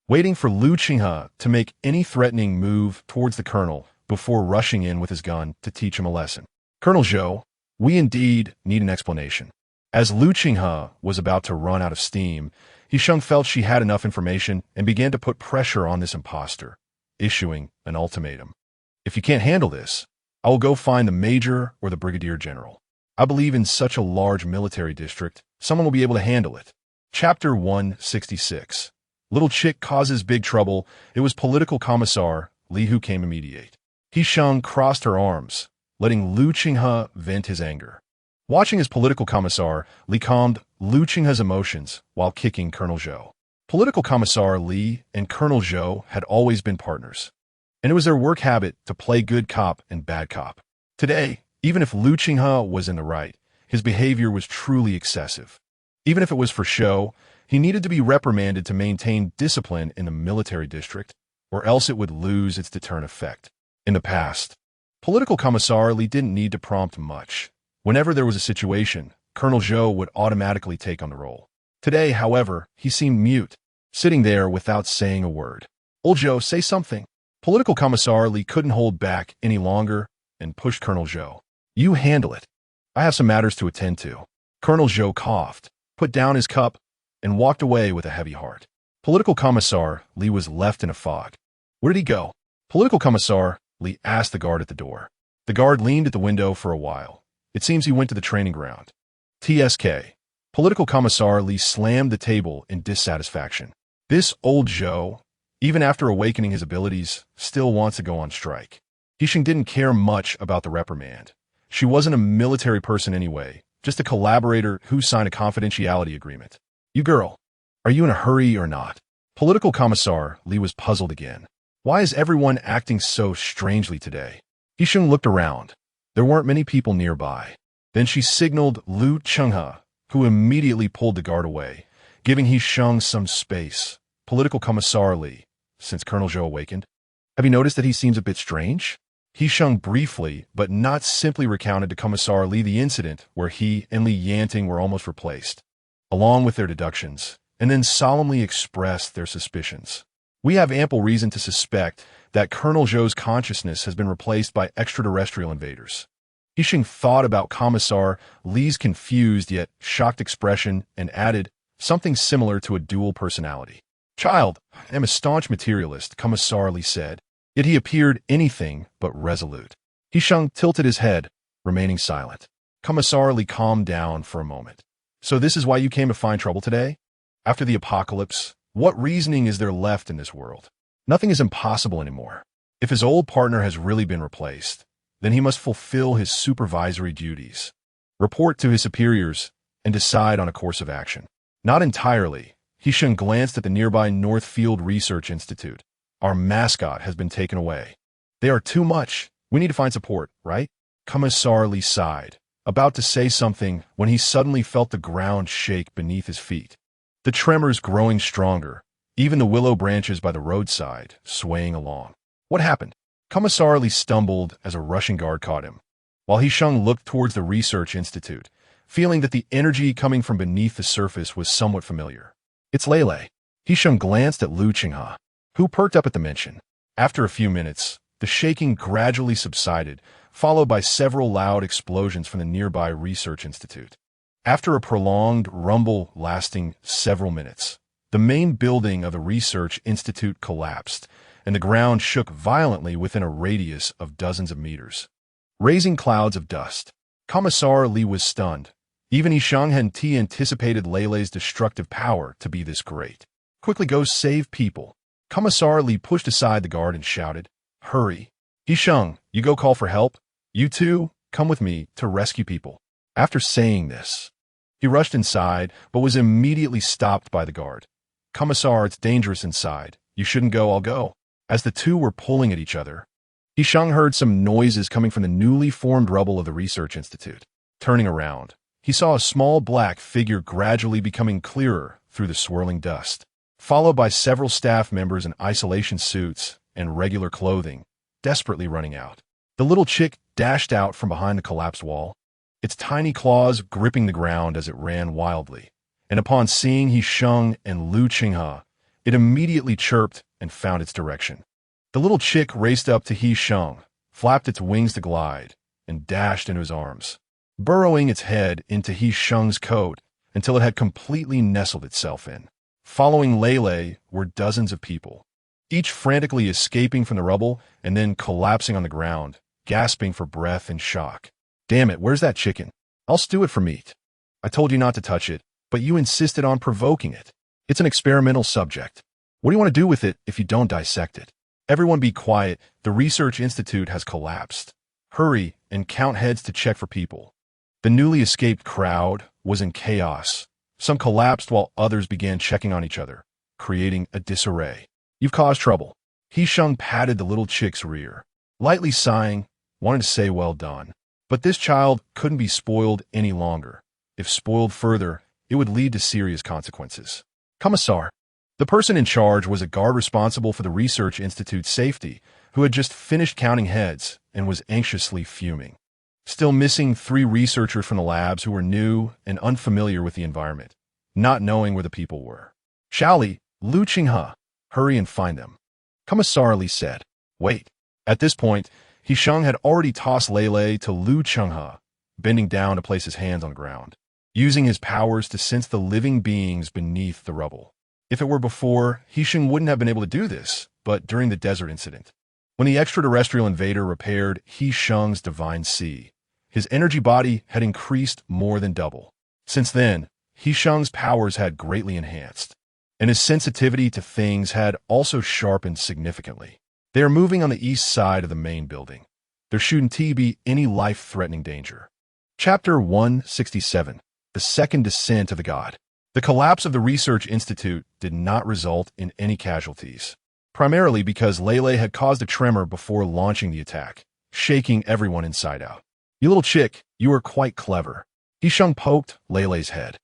waiting for Luchinha to make any threatening move towards the colonel before rushing in with his gun to teach him a lesson. "Colonel Zhou, we indeed need an explanation." As Luchinha was about to run out of steam, He Sheng felt she had enough information and began to put pressure on this imposter, issuing an ultimatum. "If you can't handle this, I will go find the major or the brigadier general. I believe in such a large military district, someone will be able to handle it." Chapter 166. Little chick causes big trouble. It was political commissar Li who came to mediate. He Sheng crossed her arms, letting Lu Qinghe vent his anger. Watching as political commissar, Li calmed Lu Qinghe's emotions while kicking Colonel Zhou. Political commissar Li and Colonel Zhou had always been partners, and it was their work habit to play good cop and bad cop. Today, even if Lu Qinghe was in the right, his behavior was truly excessive. Even if it was for show, he needed to be reprimanded to maintain discipline in the military district, or else it would lose its deterrent effect. In the past, political commissar Li didn't need to prompt much. Whenever there was a situation, Colonel Zhou would automatically take on the role. Today, however, he seemed mute, sitting there without saying a word. Old Zhou, say something. Political commissar Li couldn't hold back any longer and pushed Colonel Zhou. You handle it. I have some matters to attend to. Colonel Zhou coughed, put down his cup, and walked away with a heavy heart. Political commissar Li was left in a fog. Where did he go? Political commissar Li asked the guard at the door. The guard leaned at the window for a while. It seems he went to the training ground. TSK. Political commissar Li slammed the table in dissatisfaction. This old Zhou, even after awakening his abilities, still wants to go on strike. He Sheng didn't care much about the reprimand. She wasn't a military person anyway, just a collaborator who signed a confidentiality agreement. You girl, are you in a hurry or not? Political commissar Li was puzzled again. Why is everyone acting so strangely today? He Sheng looked around. There weren't many people nearby. Then she signaled Lu Qinghe, who immediately pulled the guard away, giving He Sheng some space. Political commissar Li, since Colonel Zhou awakened, have you noticed that he seems a bit strange? He Sheng briefly, but not simply, recounted to Commissar Li the incident where he and Li Yanting were almost replaced, along with their deductions, and then solemnly expressed their suspicions. We have ample reason to suspect that Colonel Zhou's consciousness has been replaced by extraterrestrial invaders. He Sheng thought about Commissar Li's confused yet shocked expression and added something similar to a dual personality. Child, I am a staunch materialist, Commissar Li said, yet he appeared anything but resolute. He Sheng tilted his head, remaining silent. Commissar Li calmed down for a moment. So this is why you came to find trouble today? After the apocalypse, what reasoning is there left in this world? Nothing is impossible anymore. If his old partner has really been replaced, then he must fulfill his supervisory duties, report to his superiors, and decide on a course of action. Not entirely. He Sheng glanced at the nearby Northfield Research Institute. Our mascot has been taken away. They are too much. We need to find support, right? Commissar Li sighed, about to say something when he suddenly felt the ground shake beneath his feet. The tremors growing stronger, even the willow branches by the roadside swaying along. What happened? Commissar Li stumbled as a rushing guard caught him, while He Sheng looked towards the research institute, feeling that the energy coming from beneath the surface was somewhat familiar. It's Lele. He Sheng glanced at Lu Qinghe, who perked up at the mention. After a few minutes, the shaking gradually subsided, followed by several loud explosions from the nearby research institute. After a prolonged rumble lasting several minutes, the main building of the research institute collapsed, and the ground shook violently within a radius of dozens of meters, raising clouds of dust. Commissar Li was stunned. Even He Sheng hadn't anticipated Lele's destructive power to be this great. Quickly go save people. Commissar Li pushed aside the guard and shouted, Hurry. He Sheng, you go call for help. You two, come with me to rescue people. After saying this, he rushed inside, but was immediately stopped by the guard. Commissar, it's dangerous inside. You shouldn't go, I'll go. As the two were pulling at each other, He Sheng heard some noises coming from the newly formed rubble of the research institute. Turning around, he saw a small black figure gradually becoming clearer through the swirling dust, followed by several staff members in isolation suits and regular clothing, desperately running out. The little chick dashed out from behind the collapsed wall, its tiny claws gripping the ground as it ran wildly, and upon seeing He Sheng and Lu Qinghe, it immediately chirped and found its direction. The little chick raced up to He Sheng, flapped its wings to glide, and dashed into his arms, burrowing its head into He Sheng's coat until it had completely nestled itself in. Following Lele were dozens of people, each frantically escaping from the rubble and then collapsing on the ground, gasping for breath in shock. Damn it, where's that chicken? I'll stew it for meat. I told you not to touch it, but you insisted on provoking it. It's an experimental subject. What do you want to do with it if you don't dissect it? Everyone be quiet. The research institute has collapsed. Hurry and count heads to check for people. The newly escaped crowd was in chaos. Some collapsed while others began checking on each other, creating a disarray. You've caused trouble. He Sheng patted the little chick's rear, lightly sighing, wanted to say well done. But this child couldn't be spoiled any longer. If spoiled further, it would lead to serious consequences. Commissar. The person in charge was a guard responsible for the Research Institute's safety, who had just finished counting heads and was anxiously fuming. Still missing 3 researchers from the labs who were new and unfamiliar with the environment, not knowing where the people were. Shaoli, Lu Qinghe, hurry and find them. Commissar Li said. Wait. At this point, He Sheng had already tossed Lei to Lu Qinghe, bending down to place his hands on the ground, using his powers to sense the living beings beneath the rubble. If it were before, He Sheng wouldn't have been able to do this, but during the desert incident, when the extraterrestrial invader repaired He Sheng's divine sea, his energy body had increased more than double. Since then, He Sheng's powers had greatly enhanced, and his sensitivity to things had also sharpened significantly. They are moving on the east side of the main building. There shouldn't be any life-threatening danger. Chapter 167, The Second Descent of the God. The collapse of the Research Institute did not result in any casualties, primarily because Lei had caused a tremor before launching the attack, shaking everyone inside out. You little chick, you are quite clever. He Sheng poked Lei's head,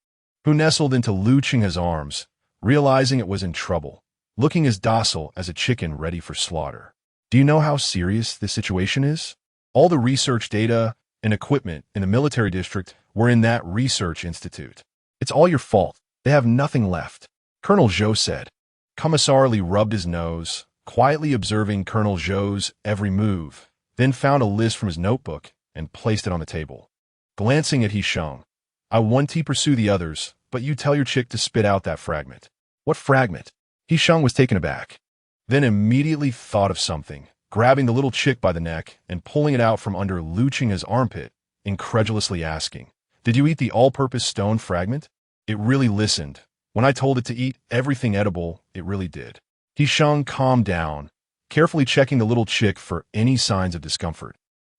who nestled into Lu Qinghe's arms, realizing it was in trouble, looking as docile as a chicken ready for slaughter. Do you know how serious this situation is? All the research data and equipment in the military district were in that Research Institute. It's all your fault. They have nothing left, Colonel Zhou said. Commissar Li rubbed his nose, quietly observing Colonel Zhou's every move, then found a list from his notebook and placed it on the table. Glancing at He Sheng, I want to pursue the others, but you tell your chick to spit out that fragment. What fragment? He Sheng was taken aback, then immediately thought of something, grabbing the little chick by the neck and pulling it out from under Lu Qinghe's armpit, incredulously asking, Did you eat the all-purpose stone fragment? It really listened. When I told it to eat everything edible, it really did. He Sheng calmed down, carefully checking the little chick for any signs of discomfort,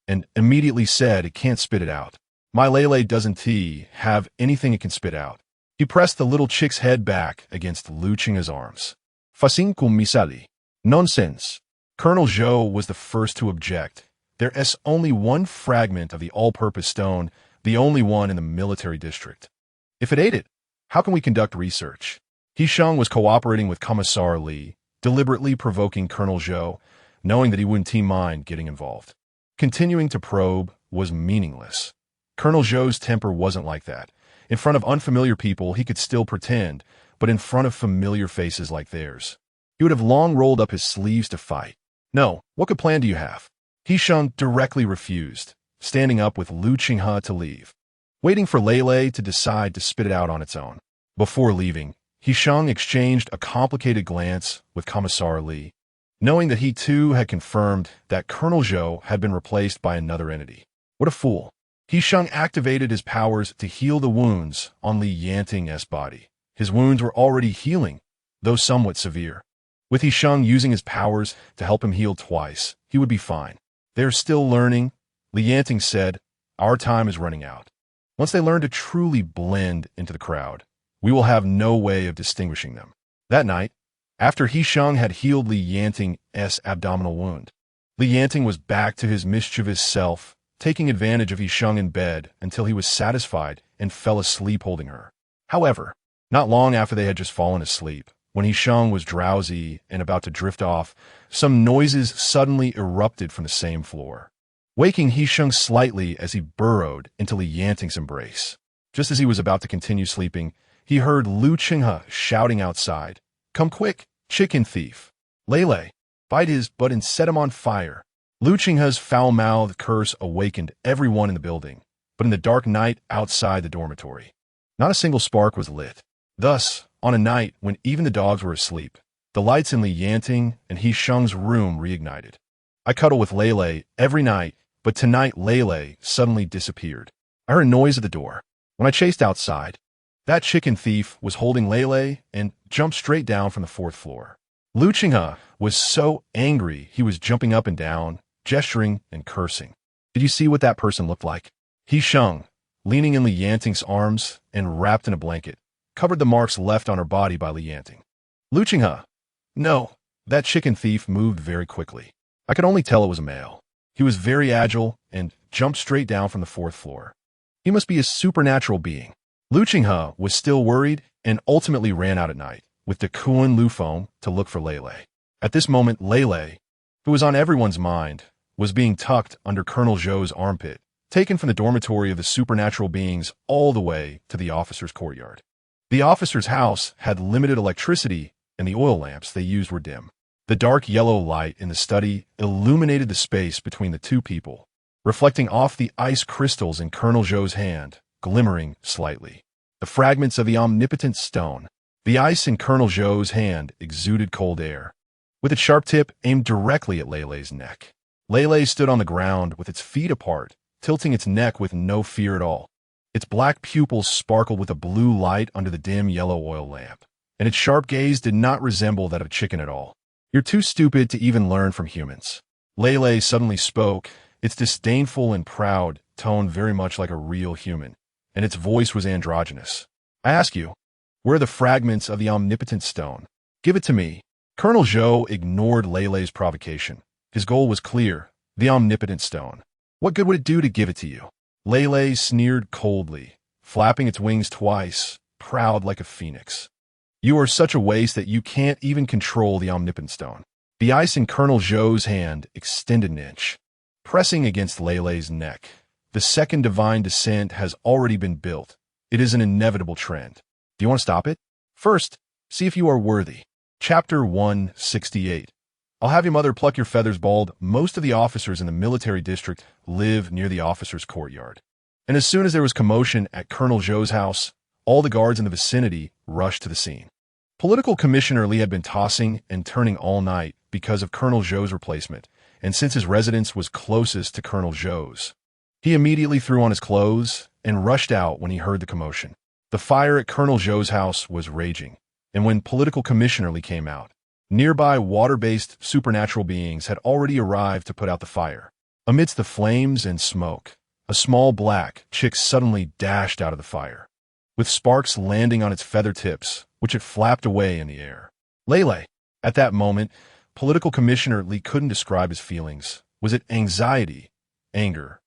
and immediately said it can't spit it out. My Lei doesn't have anything it can spit out. He pressed the little chick's head back against Lu Qinghe's arms. Facin cum misali. Nonsense. Colonel Zhou was the first to object. There's only one fragment of the all-purpose stone, the only one in the military district. If it ate it, how can we conduct research? He Sheng was cooperating with Commissar Li, deliberately provoking Colonel Zhou, knowing that he wouldn't mind getting involved. Continuing to probe was meaningless. Colonel Zhou's temper wasn't like that. In front of unfamiliar people, he could still pretend, but in front of familiar faces like theirs, he would have long rolled up his sleeves to fight. No, what good plan do you have? He Sheng directly refused, standing up with Lu Qinghe to leave, waiting for Lei to decide to spit it out on its own. Before leaving, He Sheng exchanged a complicated glance with Commissar Li, knowing that he too had confirmed that Colonel Zhou had been replaced by another entity. What a fool. He Sheng activated his powers to heal the wounds on Li Yanting's body. His wounds were already healing, though somewhat severe. With He Sheng using his powers to help him heal twice, he would be fine. They're still learning, Li Yanting said. Our time is running out. Once they learn to truly blend into the crowd, we will have no way of distinguishing them. That night, after He Sheng had healed Li Yanting's abdominal wound, Li Yanting was back to his mischievous self, taking advantage of He Sheng in bed until he was satisfied and fell asleep holding her. However, not long after they had just fallen asleep, when He Sheng was drowsy and about to drift off, some noises suddenly erupted from the same floor, waking He Sheng slightly as he burrowed into Li Yanting's embrace. Just as he was about to continue sleeping, he heard Lu Qinghe shouting outside, Come quick, chicken thief. Lei, bite his butt and set him on fire. Lu Qinghe's foul-mouthed curse awakened everyone in the building, but in the dark night outside the dormitory, not a single spark was lit. Thus, on a night when even the dogs were asleep, the lights in Li Yanting and He Sheng's room reignited. I cuddle with Lei every night, but tonight Lei suddenly disappeared. I heard a noise at the door. When I chased outside, that chicken thief was holding Lei and jumped straight down from the 4th floor. Lu Qinghe was so angry he was jumping up and down, gesturing and cursing. Did you see what that person looked like? He Sheng, leaning in Li Yanting's arms and wrapped in a blanket, covered the marks left on her body by Li Yanting. Lu Qinghe. No, that chicken thief moved very quickly. I could only tell it was a male. He was very agile and jumped straight down from the 4th floor. He must be a supernatural being. Lu Qinghe was still worried and ultimately ran out at night with the Kuan Lufeng to look for Lei Lei. At this moment, Lei Lei, who was on everyone's mind, was being tucked under Colonel Zhou's armpit, taken from the dormitory of the supernatural beings all the way to the officer's courtyard. The officer's house had limited electricity and the oil lamps they used were dim. The dark yellow light in the study illuminated the space between the two people, reflecting off the ice crystals in Colonel Zhou's hand, glimmering slightly. The fragments of the omnipotent stone. The ice in Colonel Zhou's hand exuded cold air, with its sharp tip aimed directly at Lei Lei's neck. Lei Lei stood on the ground with its feet apart, tilting its neck with no fear at all. Its black pupils sparkled with a blue light under the dim yellow oil lamp, and its sharp gaze did not resemble that of a chicken at all. You're too stupid to even learn from humans. Lei Lei suddenly spoke, its disdainful and proud tone very much like a real human, and its voice was androgynous. I ask you, where are the fragments of the omnipotent stone? Give it to me. Colonel Zhou ignored Lei Lei's provocation. His goal was clear, the omnipotent stone. What good would it do to give it to you? Lei Lei sneered coldly, flapping its wings twice, proud like a phoenix. You are such a waste that you can't even control the omnipotent stone. The ice in Colonel Zhou's hand extended an inch, pressing against Lei Lei's neck. The second divine descent has already been built. It is an inevitable trend. Do you want to stop it? First, see if you are worthy. Chapter 168. I'll have your mother pluck your feathers bald. Most of the officers in the military district live near the officer's courtyard. And as soon as there was commotion at Colonel Zhou's house, all the guards in the vicinity rushed to the scene. Political Commissioner Li had been tossing and turning all night because of Colonel Zhou's replacement, and since his residence was closest to Colonel Zhou's, he immediately threw on his clothes and rushed out when he heard the commotion. The fire at Colonel Zhou's house was raging, and when Political Commissioner Li came out, nearby water-based supernatural beings had already arrived to put out the fire. Amidst the flames and smoke, a small black chick suddenly dashed out of the fire, with sparks landing on its feather tips, which it flapped away in the air. Lei Lei. At that moment, Political Commissioner Li couldn't describe his feelings. Was it anxiety, anger,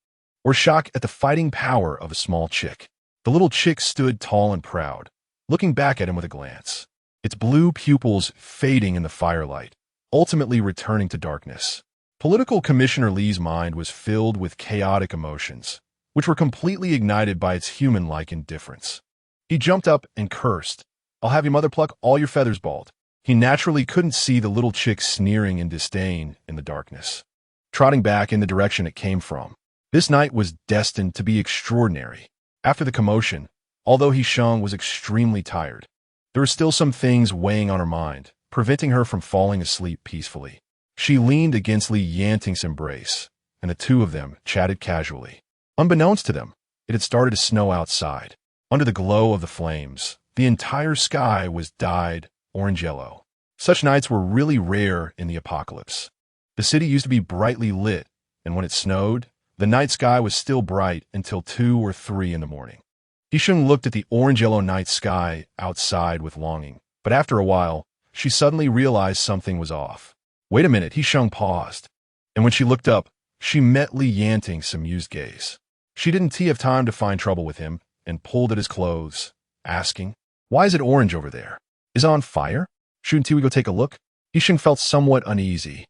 or shock at the fighting power of a small chick? The little chick stood tall and proud, looking back at him with a glance, its blue pupils fading in the firelight, ultimately returning to darkness. Political Commissioner Li's mind was filled with chaotic emotions, which were completely ignited by its human-like indifference. He jumped up and cursed. I'll have your mother pluck all your feathers bald. He naturally couldn't see the little chick sneering in disdain in the darkness, trotting back in the direction it came from. This night was destined to be extraordinary. After the commotion, although He Sheng was extremely tired, there were still some things weighing on her mind, preventing her from falling asleep peacefully. She leaned against Li Yanting's embrace, and the two of them chatted casually. Unbeknownst to them, it had started to snow outside. Under the glow of the flames, the entire sky was dyed orange-yellow. Such nights were really rare in the apocalypse. The city used to be brightly lit, and when it snowed, the night sky was still bright until 2 or 3 in the morning. He Sheng looked at the orange-yellow night sky outside with longing, but after a while, she suddenly realized something was off. Wait a minute, He Sheng paused, and when she looked up, she met Li Yanting's amused gaze. She didn't have time to find trouble with him and pulled at his clothes, asking, "Why is it orange over there? Is it on fire? Shouldn't we go take a look?" He Sheng felt somewhat uneasy.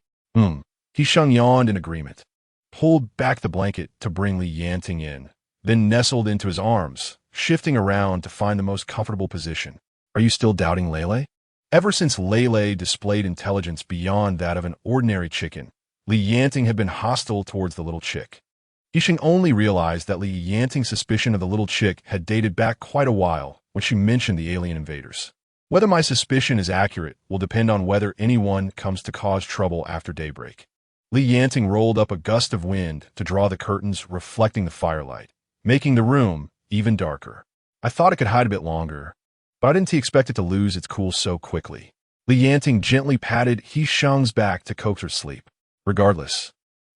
He Sheng yawned in agreement, pulled back the blanket to bring Li Yanting in, then nestled into his arms, shifting around to find the most comfortable position. Are you still doubting Lei Lei? Ever since Lei Lei displayed intelligence beyond that of an ordinary chicken, Li Yanting had been hostile towards the little chick. He Sheng only realized that Li Yanting's suspicion of the little chick had dated back quite a while when she mentioned the alien invaders. Whether my suspicion is accurate will depend on whether anyone comes to cause trouble after daybreak. Li Yanting rolled up a gust of wind to draw the curtains reflecting the firelight, making the room even darker. I thought it could hide a bit longer, but I didn't expect it to lose its cool so quickly. Li Yanting gently patted He Sheng's back to coax her sleep. Regardless,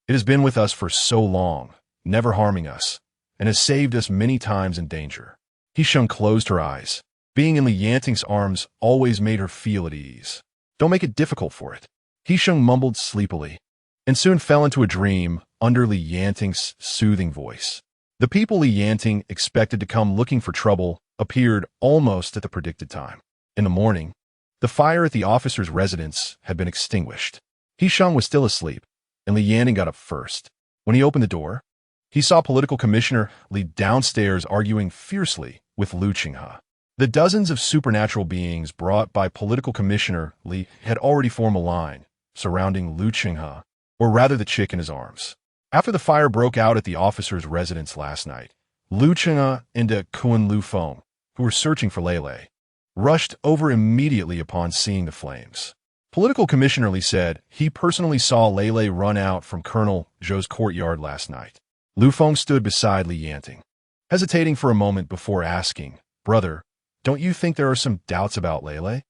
it has been with us for so long, never harming us, and has saved us many times in danger. He Sheng closed her eyes. Being in Li Yanting's arms always made her feel at ease. Don't make it difficult for it. He Sheng mumbled sleepily, and soon fell into a dream under Li Yanting's soothing voice. The people Li Yanting expected to come looking for trouble appeared almost at the predicted time. In the morning, the fire at the officer's residence had been extinguished. He Sheng was still asleep, and Li Yanting got up first. When he opened the door, he saw Political Commissioner Li downstairs arguing fiercely with Lu Qinghe. The dozens of supernatural beings brought by Political Commissioner Li had already formed a line surrounding Lu Qinghe, or rather the chick in his arms. After the fire broke out at the officer's residence last night, Lu Qinghe and Kun Lu Feng, who were searching for Lei, rushed over immediately upon seeing the flames. Political Commissioner Li said he personally saw Lei run out from Colonel Zhou's courtyard last night. Lu Feng stood beside Li Yanting, hesitating for a moment before asking, "Brother, don't you think there are some doubts about Lei?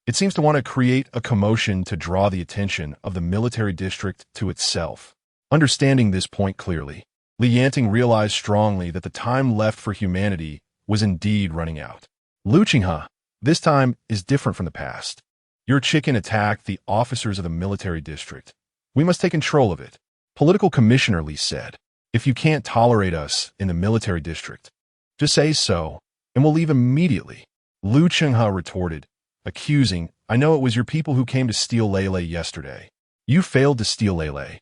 It seems to want to create a commotion to draw the attention of the military district to itself." Understanding this point clearly, Li Yanting realized strongly that the time left for humanity was indeed running out. Lu Qinghe, this time is different from the past. Your chicken attacked the officers of the military district. We must take control of it. Political Commissioner Li said, "If you can't tolerate us in the military district, just say so, and we'll leave immediately." Lu Qinghe retorted, accusing, "I know it was your people who came to steal Lei yesterday. You failed to steal Lei,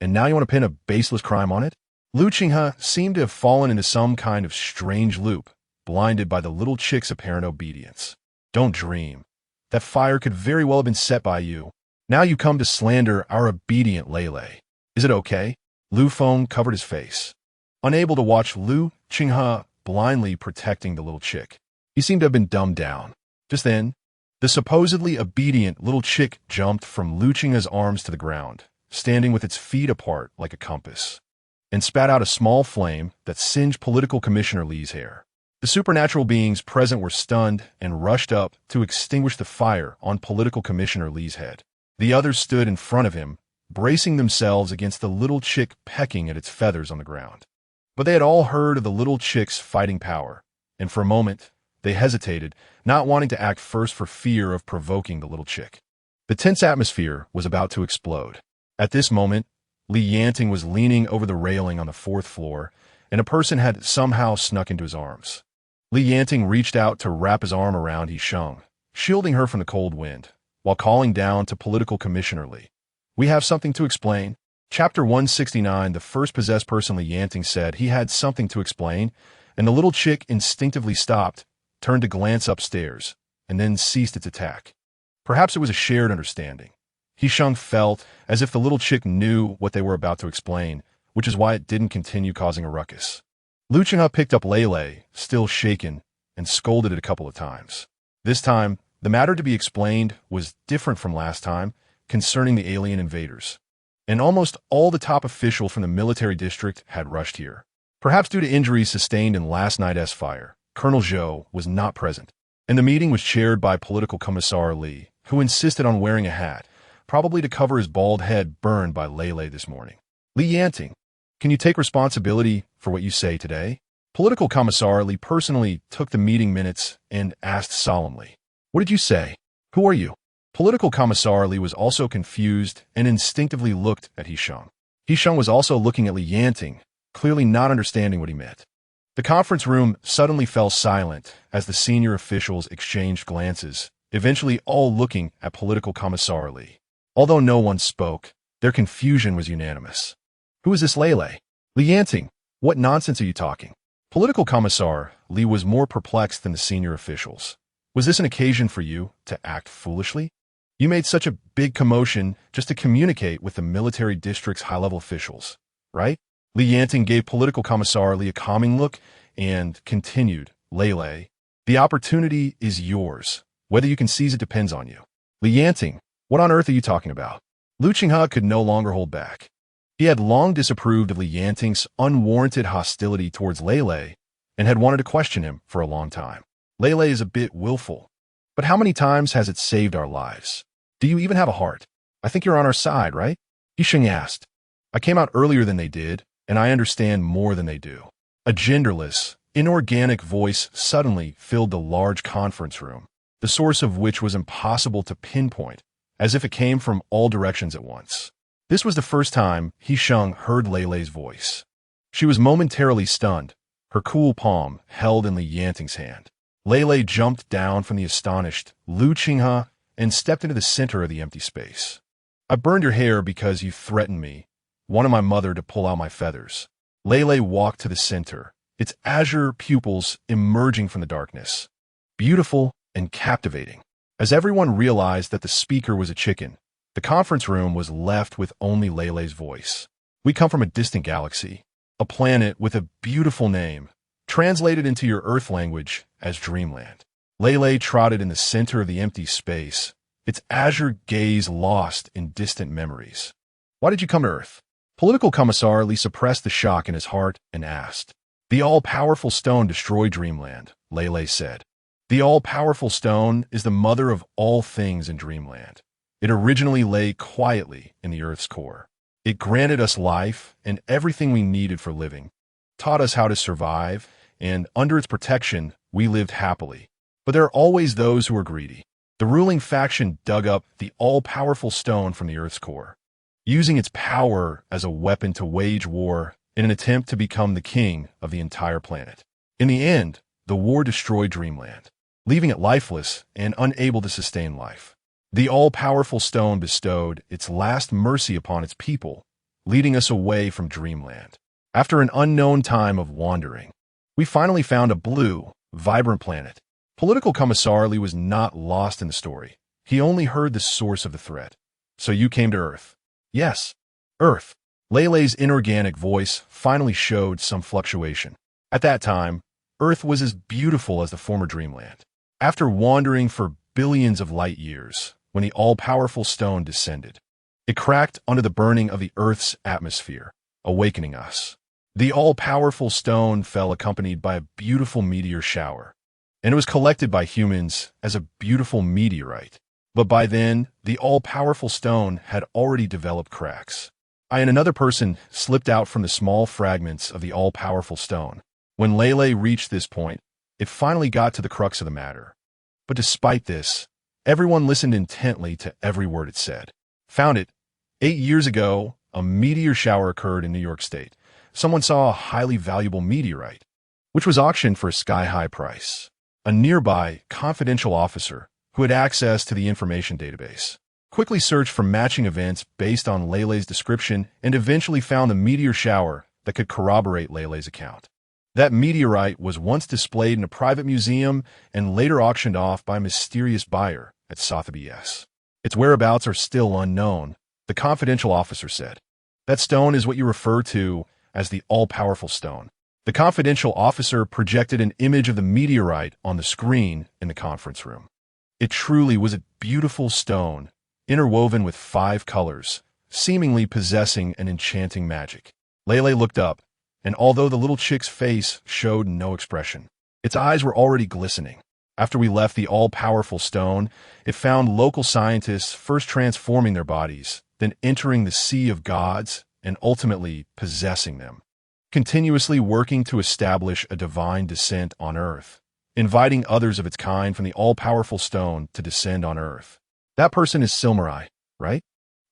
and now you want to pin a baseless crime on it?" Lu Qinghe seemed to have fallen into some kind of strange loop, blinded by the little chick's apparent obedience. "Don't dream. That fire could very well have been set by you. Now you come to slander our obedient Lei. Is it okay?" Lu Feng covered his face, unable to watch Lu Qinghe blindly protecting the little chick. He seemed to have been dumbed down. Just then, the supposedly obedient little chick jumped from Lu Qinghe's arms to the ground, standing with its feet apart like a compass, and spat out a small flame that singed Political Commissioner Li's hair. The supernatural beings present were stunned and rushed up to extinguish the fire on Political Commissioner Li's head. The others stood in front of him, bracing themselves against the little chick pecking at its feathers on the ground. But they had all heard of the little chick's fighting power, and for a moment, they hesitated, not wanting to act first for fear of provoking the little chick. The tense atmosphere was about to explode. At this moment, Li Yanting was leaning over the railing on the 4th floor, and a person had somehow snuck into his arms. Li Yanting reached out to wrap his arm around He Sheng, shielding her from the cold wind, while calling down to Political Commissioner Li. "We have something to explain." Chapter 169, the first possessed person Li Yanting said he had something to explain, and the little chick instinctively stopped, turned to glance upstairs, and then ceased its attack. Perhaps it was a shared understanding. He Sheng felt as if the little chick knew what they were about to explain, which is why it didn't continue causing a ruckus. Lu Qinghe picked up Lei, still shaken, and scolded it a couple of times. This time, the matter to be explained was different from last time, concerning the alien invaders. And almost all the top officials from the military district had rushed here. Perhaps due to injuries sustained in last night's fire, Colonel Zhou was not present, and the meeting was chaired by Political Commissar Li, who insisted on wearing a hat, probably to cover his bald head burned by Lei this morning. "Li Yanting, can you take responsibility for what you say today?" Political Commissar Li personally took the meeting minutes and asked solemnly, "What did you say? Who are you?" Political Commissar Li was also confused and instinctively looked at He Sheng. He Sheng was also looking at Li Yanting, clearly not understanding what he meant. The conference room suddenly fell silent as the senior officials exchanged glances, eventually all looking at Political Commissar Li. Although no one spoke, their confusion was unanimous. "Who is this Lei? Li Yanting, what nonsense are you talking?" Political Commissar Li was more perplexed than the senior officials. "Was this an occasion for you to act foolishly? You made such a big commotion just to communicate with the military district's high-level officials, right?" Li Yanting gave Political Commissar Li a calming look and continued, "Lei, the opportunity is yours. Whether you can seize it depends on you." "Li Yanting, what on earth are you talking about?" Lu Qinghe could no longer hold back. He had long disapproved of Li Yanting's unwarranted hostility towards Lei and had wanted to question him for a long time. "Lei is a bit willful. But how many times has it saved our lives? Do you even have a heart? I think you're on our side, right? He Sheng asked. I came out earlier than they did, and I understand more than they do. A genderless, inorganic voice suddenly filled the large conference room, the source of which was impossible to pinpoint, as if it came from all directions at once. This was the first time He Sheng heard Lei's voice. She was momentarily stunned, her cool palm held in Li Yanting's hand. Lei jumped down from the astonished Lu Qinghe and stepped into the center of the empty space. I burned your hair because you threatened me, wanted my mother to pull out my feathers. Lei walked to the center, its azure pupils emerging from the darkness. Beautiful and captivating. As everyone realized that the speaker was a chicken, the conference room was left with only Lei's voice. We come from a distant galaxy, a planet with a beautiful name, translated into your Earth language as Dreamland. Lei trotted in the center of the empty space, its azure gaze lost in distant memories. Why did you come to Earth? Political Commissar Li suppressed the shock in his heart and asked. The all-powerful stone destroyed Dreamland, Lei said. The all-powerful stone is the mother of all things in Dreamland. It originally lay quietly in the Earth's core. It granted us life and everything we needed for living, taught us how to survive, and under its protection, we lived happily. But there are always those who are greedy. The ruling faction dug up the all-powerful stone from the Earth's core, using its power as a weapon to wage war in an attempt to become the king of the entire planet. In the end, the war destroyed Dreamland, leaving it lifeless and unable to sustain life. The all-powerful stone bestowed its last mercy upon its people, leading us away from Dreamland. After an unknown time of wandering, we finally found a blue, vibrant planet. Political Commissar Li was not lost in the story. He only heard the source of the threat. So you came to Earth. Yes, Earth. Lei's inorganic voice finally showed some fluctuation. At that time, Earth was as beautiful as the former Dreamland. After wandering for billions of light years, when the all-powerful stone descended, it cracked under the burning of the Earth's atmosphere, awakening us. The all-powerful stone fell accompanied by a beautiful meteor shower, and it was collected by humans as a beautiful meteorite. But by then, the all-powerful stone had already developed cracks. I and another person slipped out from the small fragments of the all-powerful stone. When Lei reached this point, it finally got to the crux of the matter. But despite this, everyone listened intently to every word it said. Found it. 8 years ago, a meteor shower occurred in New York State. Someone saw a highly valuable meteorite, which was auctioned for a sky-high price. A nearby confidential officer, who had access to the information database, quickly searched for matching events based on Lei's description and eventually found the meteor shower that could corroborate Lei's account. That meteorite was once displayed in a private museum and later auctioned off by a mysterious buyer at Sotheby's. Its whereabouts are still unknown, the confidential officer said. That stone is what you refer to as the all-powerful stone. The confidential officer projected an image of the meteorite on the screen in the conference room. It truly was a beautiful stone, interwoven with 5 colors, seemingly possessing an enchanting magic. Lei looked up, and although the little chick's face showed no expression, its eyes were already glistening. After we left the all-powerful stone, it found local scientists first transforming their bodies, then entering the sea of gods, and ultimately possessing them, continuously working to establish a divine descent on Earth, inviting others of its kind from the all-powerful stone to descend on Earth. That person is Silmer, right?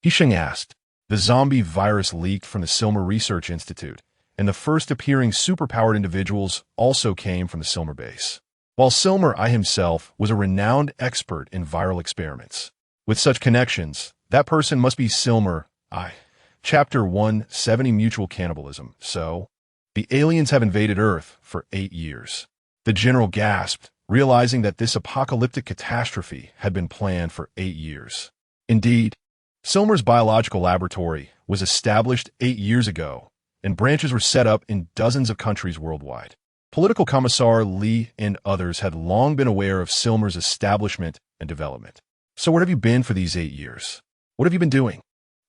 He Sheng asked. The zombie virus leaked from the Silmer Research Institute, and the first appearing superpowered individuals also came from the Silmer base. While Silmer himself was a renowned expert in viral experiments. With such connections, that person must be Silmer Chapter 170 Mutual Cannibalism. So, the aliens have invaded Earth for 8 years. The general gasped, realizing that this apocalyptic catastrophe had been planned for 8 years. Indeed, Silmer's biological laboratory was established 8 years ago, and branches were set up in dozens of countries worldwide. Political Commissar Li and others had long been aware of Silmer's establishment and development. So where have you been for these 8 years? What have you been doing?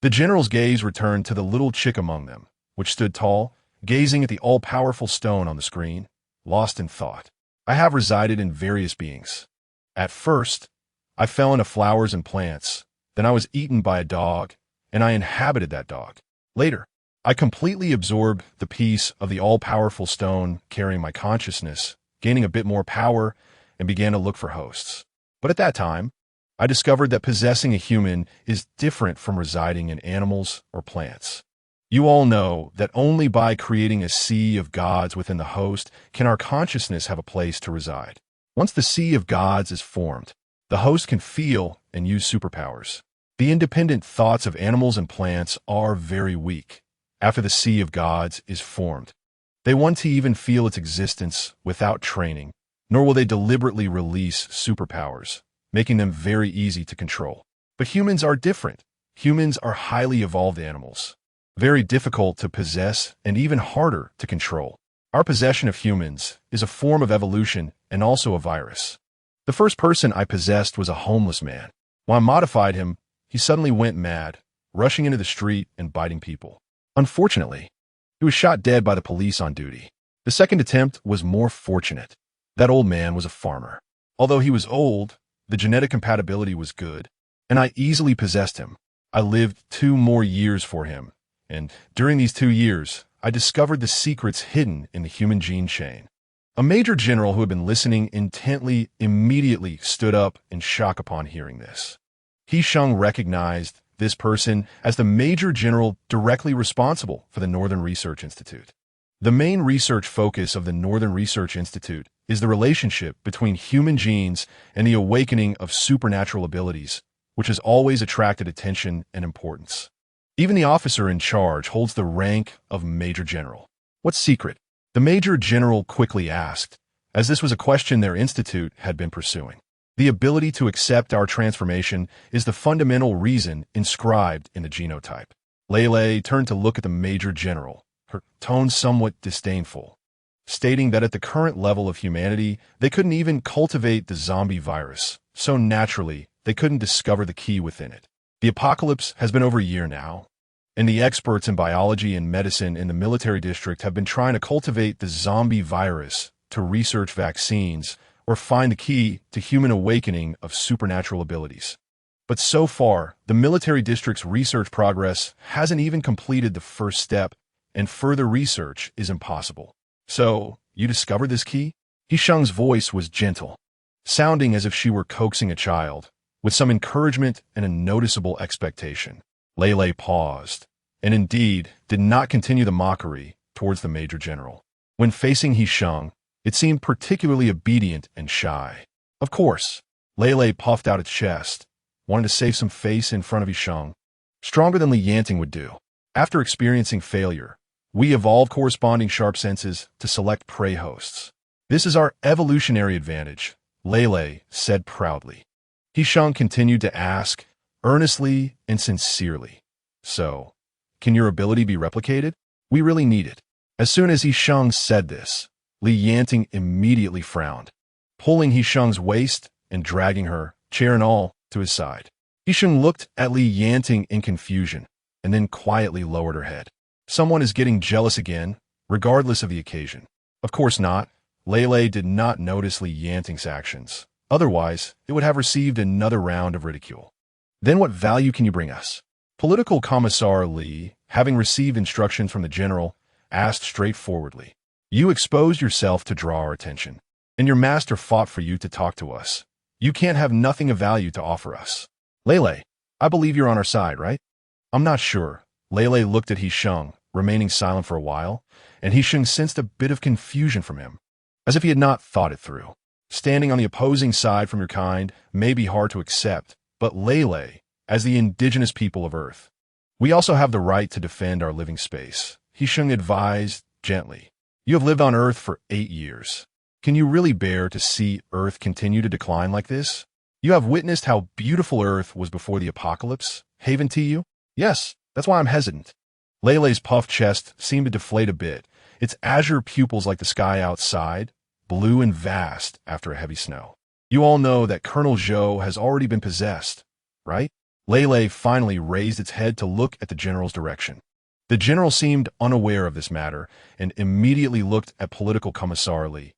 The general's gaze returned to the little chick among them, which stood tall, gazing at the all-powerful stone on the screen, lost in thought. I have resided in various beings. At first, I fell into flowers and plants. Then I was eaten by a dog, and I inhabited that dog. Later, I completely absorbed the piece of the all-powerful stone carrying my consciousness, gaining a bit more power, and began to look for hosts. But at that time, I discovered that possessing a human is different from residing in animals or plants. You all know that only by creating a sea of gods within the host can our consciousness have a place to reside. Once the sea of gods is formed, the host can feel and use superpowers. The independent thoughts of animals and plants are very weak after the sea of gods is formed. They want to even feel its existence without training, nor will they deliberately release superpowers, making them very easy to control. But humans are different. Humans are highly evolved animals, very difficult to possess and even harder to control. Our possession of humans is a form of evolution and also a virus. The first person I possessed was a homeless man. When I modified him, he suddenly went mad, rushing into the street and biting people. Unfortunately, he was shot dead by the police on duty. The second attempt was more fortunate. That old man was a farmer. Although he was old, the genetic compatibility was good, and I easily possessed him. I lived 2 more years for him, and during these 2 years, I discovered the secrets hidden in the human gene chain. A major general who had been listening intently immediately stood up in shock upon hearing this. He Sheng recognized this person as the major general directly responsible for the Northern Research Institute. The main research focus of the Northern Research Institute is the relationship between human genes and the awakening of supernatural abilities, which has always attracted attention and importance. Even the officer in charge holds the rank of Major General. What secret? The Major General quickly asked, as this was a question their institute had been pursuing. The ability to accept our transformation is the fundamental reason inscribed in the genotype. Lele turned to look at the Major General, her tone somewhat disdainful, stating that at the current level of humanity, they couldn't even cultivate the zombie virus, so naturally, they couldn't discover the key within it. The apocalypse has been over a year now, and the experts in biology and medicine in the military district have been trying to cultivate the zombie virus to research vaccines or find the key to human awakening of supernatural abilities. But so far, the military district's research progress hasn't even completed the first step, and further research is impossible. So, you discovered this key? He Sheng's voice was gentle, sounding as if she were coaxing a child, with some encouragement and a noticeable expectation. Lele paused, and indeed did not continue the mockery towards the Major General. When facing He Sheng, it seemed particularly obedient and shy. Of course, Lele puffed out its chest, wanting to save some face in front of He Sheng, stronger than Yanting would do. After experiencing failure, we evolve corresponding sharp senses to select prey hosts. This is our evolutionary advantage, Lele said proudly. He Sheng continued to ask, earnestly and sincerely, "So, can your ability be replicated? We really need it." As soon as He Sheng said this, Yanting immediately frowned, pulling He Sheng's waist and dragging her, chair and all, to his side. He Sheng looked at Yanting in confusion, and then quietly lowered her head. Someone is getting jealous again, regardless of the occasion. Of course not. Lele did not notice Yanting's actions. Otherwise, it would have received another round of ridicule. Then what value can you bring us? Political Commissar Li, having received instructions from the general, asked straightforwardly. You exposed yourself to draw our attention, and your master fought for you to talk to us. You can't have nothing of value to offer us. Lele, I believe you're on our side, right? I'm not sure. Lele looked at He Sheng, remaining silent for a while, and He Sheng sensed a bit of confusion from him, as if he had not thought it through. Standing on the opposing side from your kind may be hard to accept, but Lele, as the indigenous people of Earth, we also have the right to defend our living space. He Sheng advised gently. You have lived on Earth for 8 years. Can you really bear to see Earth continue to decline like this? You have witnessed how beautiful Earth was before the apocalypse. Haven to you? Yes, that's why I'm hesitant. Lele's puffed chest seemed to deflate a bit, its azure pupils like the sky outside, blue and vast after a heavy snow. You all know that Colonel Zhou has already been possessed, right? Lele finally raised its head to look at the general's direction. The general seemed unaware of this matter and immediately looked at Political Commissar Li,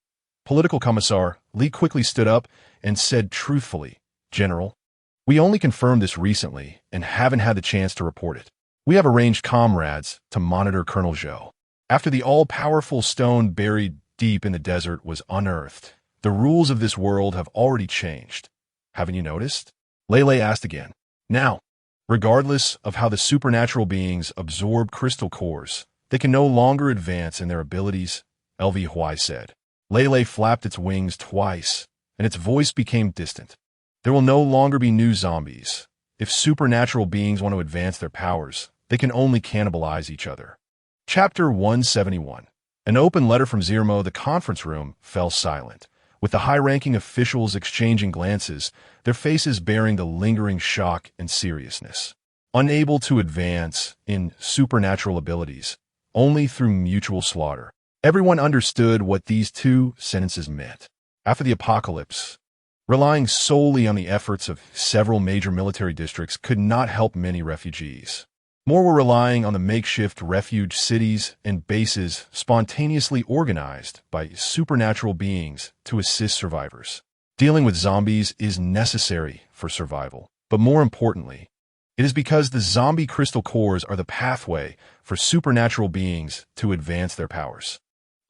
Political Commissar Li quickly stood up and said truthfully, "General, we only confirmed this recently and haven't had the chance to report it. We have arranged comrades to monitor Colonel Zhou. After the all-powerful stone buried deep in the desert was unearthed, the rules of this world have already changed. Haven't you noticed?" Lele asked again. "Now, regardless of how the supernatural beings absorb crystal cores, they can no longer advance in their abilities," LV Huai said. Lele flapped its wings twice, and its voice became distant. "There will no longer be new zombies. If supernatural beings want to advance their powers, they can only cannibalize each other." Chapter 171. An open letter from Zermo. The conference room fell silent, with the high-ranking officials exchanging glances, their faces bearing the lingering shock and seriousness. Unable to advance in supernatural abilities, only through mutual slaughter. Everyone understood what these two sentences meant. After the apocalypse, relying solely on the efforts of several major military districts could not help many refugees. More were relying on the makeshift refuge cities and bases spontaneously organized by supernatural beings to assist survivors. Dealing with zombies is necessary for survival, but more importantly, it is because the zombie crystal cores are the pathway for supernatural beings to advance their powers.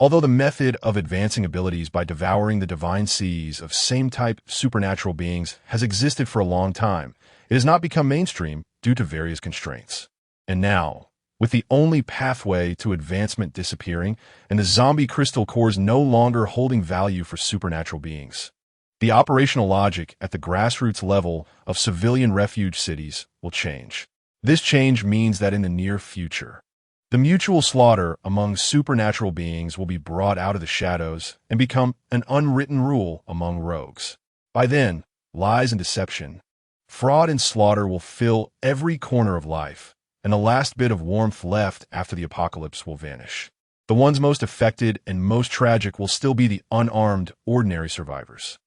Although the method of advancing abilities by devouring the divine seeds of same-type supernatural beings has existed for a long time, it has not become mainstream due to various constraints. And now, with the only pathway to advancement disappearing and the zombie crystal cores no longer holding value for supernatural beings, the operational logic at the grassroots level of civilian refuge cities will change. This change means that in the near future, the mutual slaughter among supernatural beings will be brought out of the shadows and become an unwritten rule among rogues. By then, lies and deception, fraud and slaughter will fill every corner of life, and the last bit of warmth left after the apocalypse will vanish. The ones most affected and most tragic will still be the unarmed, ordinary survivors.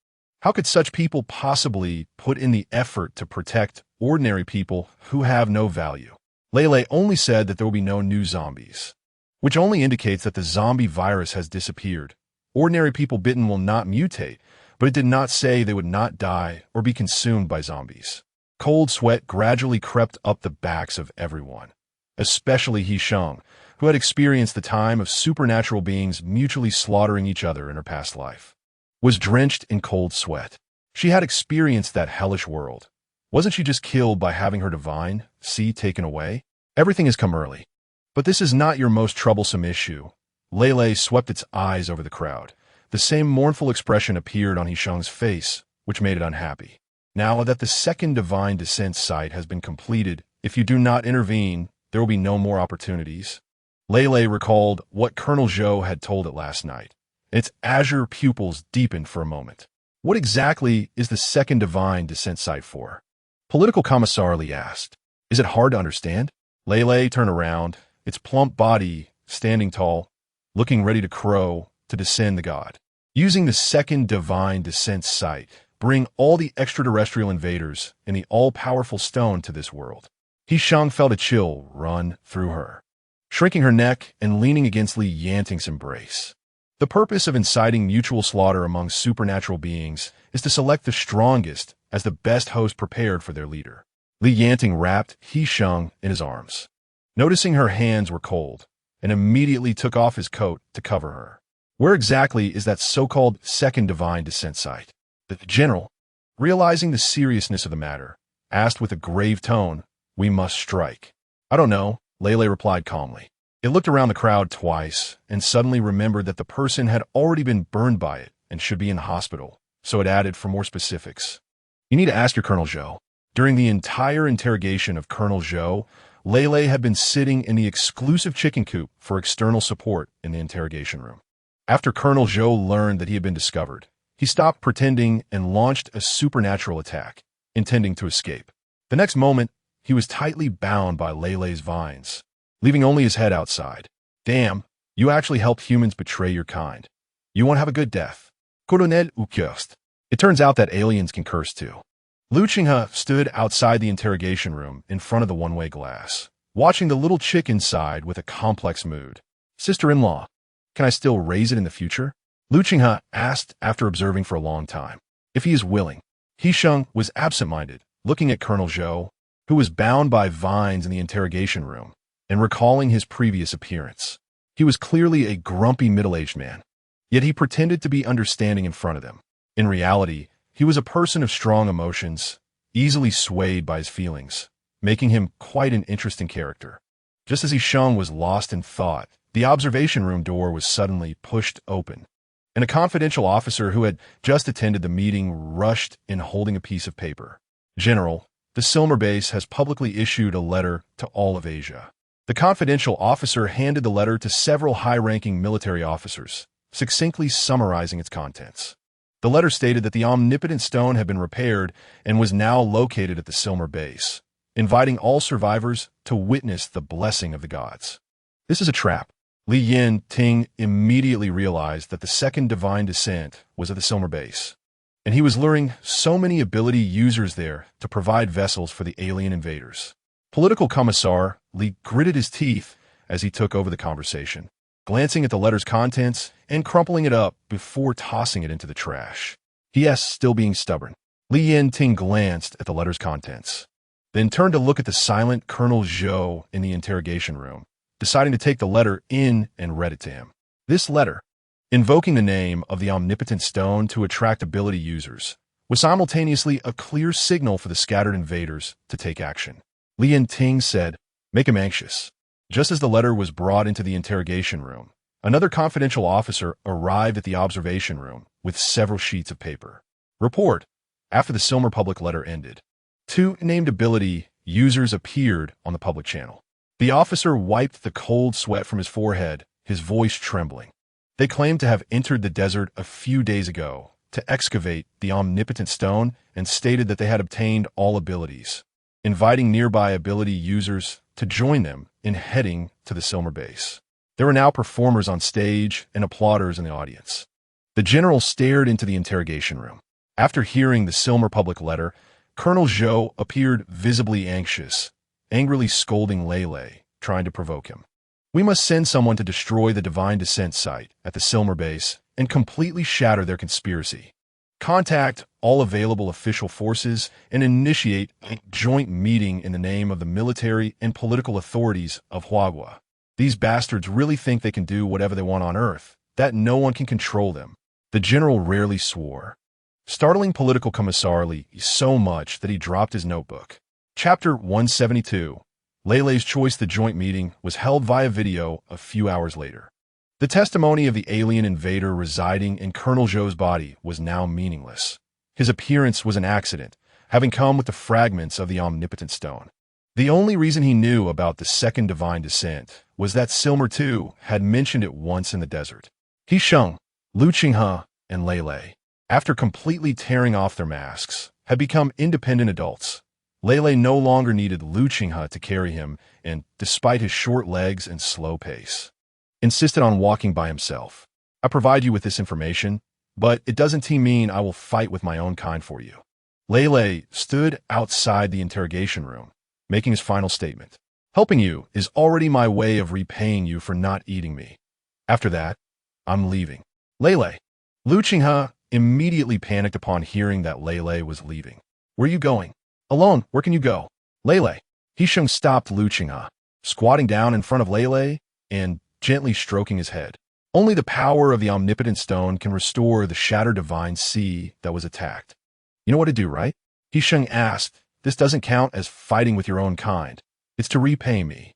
How could such people possibly put in the effort to protect ordinary people who have no value? Lele only said that there will be no new zombies, which only indicates that the zombie virus has disappeared. Ordinary people bitten will not mutate, but it did not say they would not die or be consumed by zombies. Cold sweat gradually crept up the backs of everyone, especially He Sheng, who had experienced the time of supernatural beings mutually slaughtering each other in her past life. Was drenched in cold sweat. She had experienced that hellish world. Wasn't she just killed by having her divine seed taken away? Everything has come early. But this is not your most troublesome issue. Lele swept its eyes over the crowd. The same mournful expression appeared on He Sheng's face, which made it unhappy. Now that the second divine descent site has been completed, if you do not intervene, there will be no more opportunities. Lele recalled what Colonel Zhou had told it last night. Its azure pupils deepened for a moment. What exactly is the second divine descent site for? Political Commissar Li asked. Is it hard to understand? Lele turned around, its plump body standing tall, looking ready to crow, to descend the god. Using the second divine descent site, bring all the extraterrestrial invaders and the all-powerful stone to this world. He Sheng felt a chill run through her, shrinking her neck and leaning against Li Yanting's embrace. The purpose of inciting mutual slaughter among supernatural beings is to select the strongest as the best host prepared for their leader. Li Yanting wrapped He Sheng in his arms, noticing her hands were cold, and immediately took off his coat to cover her. Where exactly is that so-called second divine descent site? The general, realizing the seriousness of the matter, asked with a grave tone, "We must strike." "I don't know," Lele replied calmly. It looked around the crowd twice and suddenly remembered that the person had already been burned by it and should be in the hospital, so it added for more specifics. "You need to ask your Colonel Zhou." During the entire interrogation of Colonel Zhou, Lele had been sitting in the exclusive chicken coop for external support in the interrogation room. After Colonel Zhou learned that he had been discovered, he stopped pretending and launched a supernatural attack, intending to escape. The next moment, he was tightly bound by Lele's vines, leaving only his head outside. "Damn, you actually helped humans betray your kind. You won't have a good death." Colonel ou cursed. It turns out that aliens can curse too. Lu Qinghe stood outside the interrogation room in front of the one-way glass, watching the little chick inside with a complex mood. "Sister-in-law, can I still raise it in the future?" Lu Qinghe asked after observing for a long time. If he is willing. He Sheng was absent-minded, looking at Colonel Zhou, who was bound by vines in the interrogation room, and recalling his previous appearance. He was clearly a grumpy middle-aged man, yet he pretended to be understanding in front of them. In reality, he was a person of strong emotions, easily swayed by his feelings, making him quite an interesting character. Just as He Sheng was lost in thought, the observation room door was suddenly pushed open, and a confidential officer who had just attended the meeting rushed in holding a piece of paper. General, the Silmer base has publicly issued a letter to all of Asia. The confidential officer handed the letter to several high-ranking military officers, succinctly summarizing its contents. The letter stated that the omnipotent stone had been repaired and was now located at the Silmer base, inviting all survivors to witness the blessing of the gods. This is a trap. Yanting immediately realized that the second divine descent was at the Silmer base, and he was luring so many ability users there to provide vessels for the alien invaders. Political Commissar Li gritted his teeth as he took over the conversation, glancing at the letter's contents and crumpling it up before tossing it into the trash. Yes, still being stubborn. Yanting glanced at the letter's contents, then turned to look at the silent Colonel Zhou in the interrogation room, deciding to take the letter in and read it to him. This letter, invoking the name of the omnipotent stone to attract ability users, was simultaneously a clear signal for the scattered invaders to take action. Yanting said, "Make him anxious." Just as the letter was brought into the interrogation room, another confidential officer arrived at the observation room with several sheets of paper. Report. After the Silmer public letter ended, 2 named ability users appeared on the public channel. The officer wiped the cold sweat from his forehead, his voice trembling. They claimed to have entered the desert a few days ago to excavate the omnipotent stone and stated that they had obtained all abilities, inviting nearby ability users to join them in heading to the Silmer base. There were now performers on stage and applauders in the audience. The general stared into the interrogation room. After hearing the Silmer public letter, Colonel Zhou appeared visibly anxious, angrily scolding Lele, trying to provoke him. We must send someone to destroy the divine descent site at the Silmer base and completely shatter their conspiracy. Contact all available official forces and initiate a joint meeting in the name of the military and political authorities of Huagua. These bastards really think they can do whatever they want on Earth, that no one can control them. The general rarely swore, startling political commissar Li so much that he dropped his notebook. Chapter 172. Lele's choice. The joint meeting was held via video a few hours later. The testimony of the alien invader residing in Colonel Zhou's body was now meaningless. His appearance was an accident, having come with the fragments of the omnipotent stone. The only reason he knew about the second divine descent was that Silmer too had mentioned it once in the desert. He Sheng, Lu Qinghe, and Lele, after completely tearing off their masks, had become independent adults. Lele no longer needed Lu Qinghe to carry him and, despite his short legs and slow pace, insisted on walking by himself. I provide you with this information, but it doesn't mean I will fight with my own kind for you. Lele stood outside the interrogation room, making his final statement. Helping you is already my way of repaying you for not eating me. After that, I'm leaving. Lele. Lu Qinghe immediately panicked upon hearing that Lele was leaving. Where are you going? Alone, where can you go? Lele. He Sheng stopped Lu Qinghe, squatting down in front of Lele and gently stroking his head. Only the power of the omnipotent stone can restore the shattered divine sea that was attacked. You know what to do, right? He Sheng asked. This doesn't count as fighting with your own kind. It's to repay me.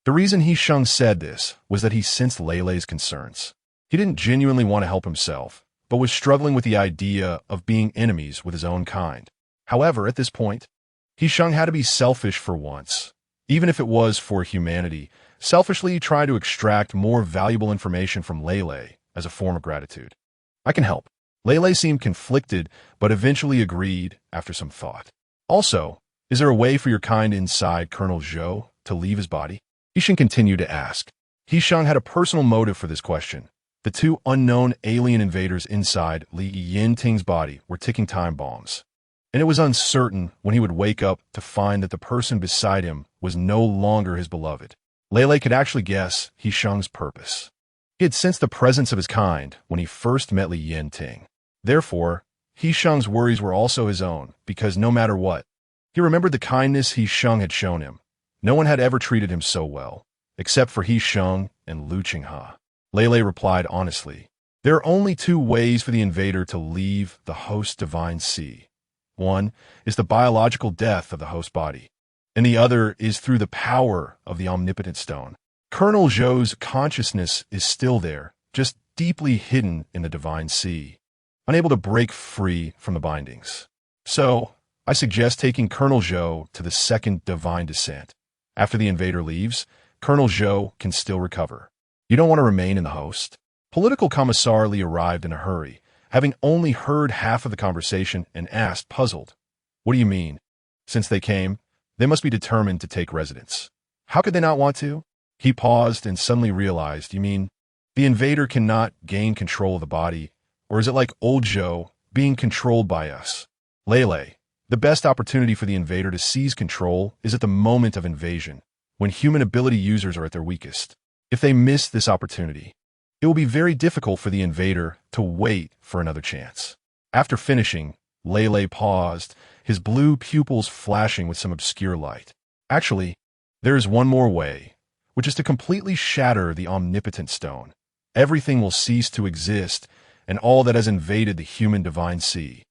The reason He Sheng said this was that he sensed Lele's concerns. He didn't genuinely want to help himself, but was struggling with the idea of being enemies with his own kind. However, at this point, He Sheng had to be selfish for once. Even if it was for humanity, selfishly try to extract more valuable information from Lele as a form of gratitude. I can help. Lele seemed conflicted, but eventually agreed after some thought. Also, is there a way for your kind inside Colonel Zhou to leave his body? He Sheng continued to ask. He Sheng had a personal motive for this question. The 2 unknown alien invaders inside Li Yanting's body were ticking time bombs, and it was uncertain when he would wake up to find that the person beside him was no longer his beloved. Lele could actually guess He Sheng's purpose. He had sensed the presence of his kind when he first met Li Yanting. Therefore, He Sheng's worries were also his own, because no matter what, he remembered the kindness He Sheng had shown him. No one had ever treated him so well, except for He Sheng and Lu Qinghe. Lei replied honestly, there are only two ways for the invader to leave the host divine sea. One is the biological death of the host body, and the other is through the power of the omnipotent stone. Colonel Zhou's consciousness is still there, just deeply hidden in the divine sea, unable to break free from the bindings. So, I suggest taking Colonel Zhou to the second divine descent. After the invader leaves, Colonel Zhou can still recover. You don't want to remain in the host? Political Commissar Li arrived in a hurry, having only heard half of the conversation, and asked, puzzled, what do you mean? Since they came, they must be determined to take residence. How could they not want to? He paused and suddenly realized, you mean, the invader cannot gain control of the body, or is it like old Zhou being controlled by us? Lei, the best opportunity for the invader to seize control is at the moment of invasion, when human ability users are at their weakest. If they miss this opportunity, it will be very difficult for the invader to wait for another chance. After finishing, Lei paused, his blue pupils flashing with some obscure light. Actually, there is one more way, which is to completely shatter the omnipotent stone. Everything will cease to exist, and all that has invaded the human divine sea,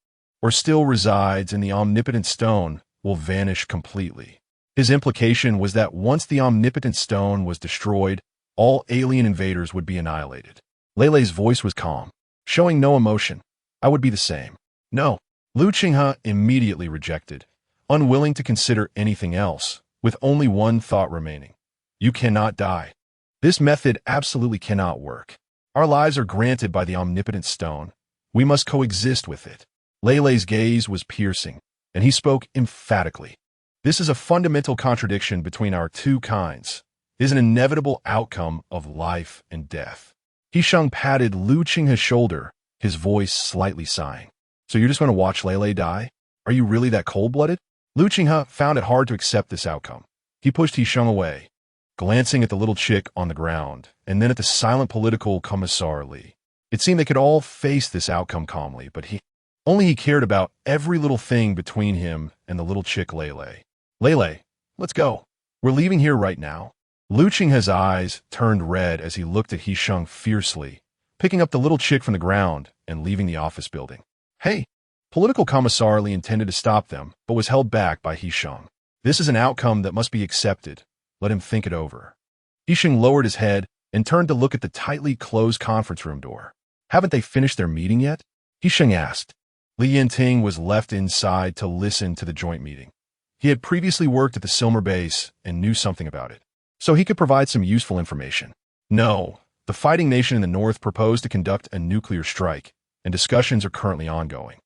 or still resides in the omnipotent stone, will vanish completely. His implication was that once the omnipotent stone was destroyed, all alien invaders would be annihilated. Lei's voice was calm, showing no emotion. I would be the same. No. Lu Qinghe immediately rejected, unwilling to consider anything else, with only one thought remaining. You cannot die. This method absolutely cannot work. Our lives are granted by the omnipotent stone. We must coexist with it. Lei's gaze was piercing, and he spoke emphatically. This is a fundamental contradiction between our two kinds. It is an inevitable outcome of life and death. He Sheng patted Lu Qinghe's shoulder, his voice slightly sighing. So you're just going to watch Lei die? Are you really that cold-blooded? Lu Qinghe found it hard to accept this outcome. He pushed He Sheng away, glancing at the little chick on the ground, and then at the silent political Commissar Li. It seemed they could all face this outcome calmly, but he cared about every little thing between him and the little chick Lei. Lei, let's go. We're leaving here right now. Lu Qinghe's eyes turned red as he looked at He Sheng fiercely, picking up the little chick from the ground and leaving the office building. Hey! Political Commissar Li intended to stop them, but was held back by He Sheng. This is an outcome that must be accepted. Let him think it over. He Sheng lowered his head and turned to look at the tightly closed conference room door. Haven't they finished their meeting yet? He Sheng asked. Li Yanting was left inside to listen to the joint meeting. He had previously worked at the Silmer base and knew something about it, so he could provide some useful information. No, the fighting nation in the north proposed to conduct a nuclear strike, and discussions are currently ongoing.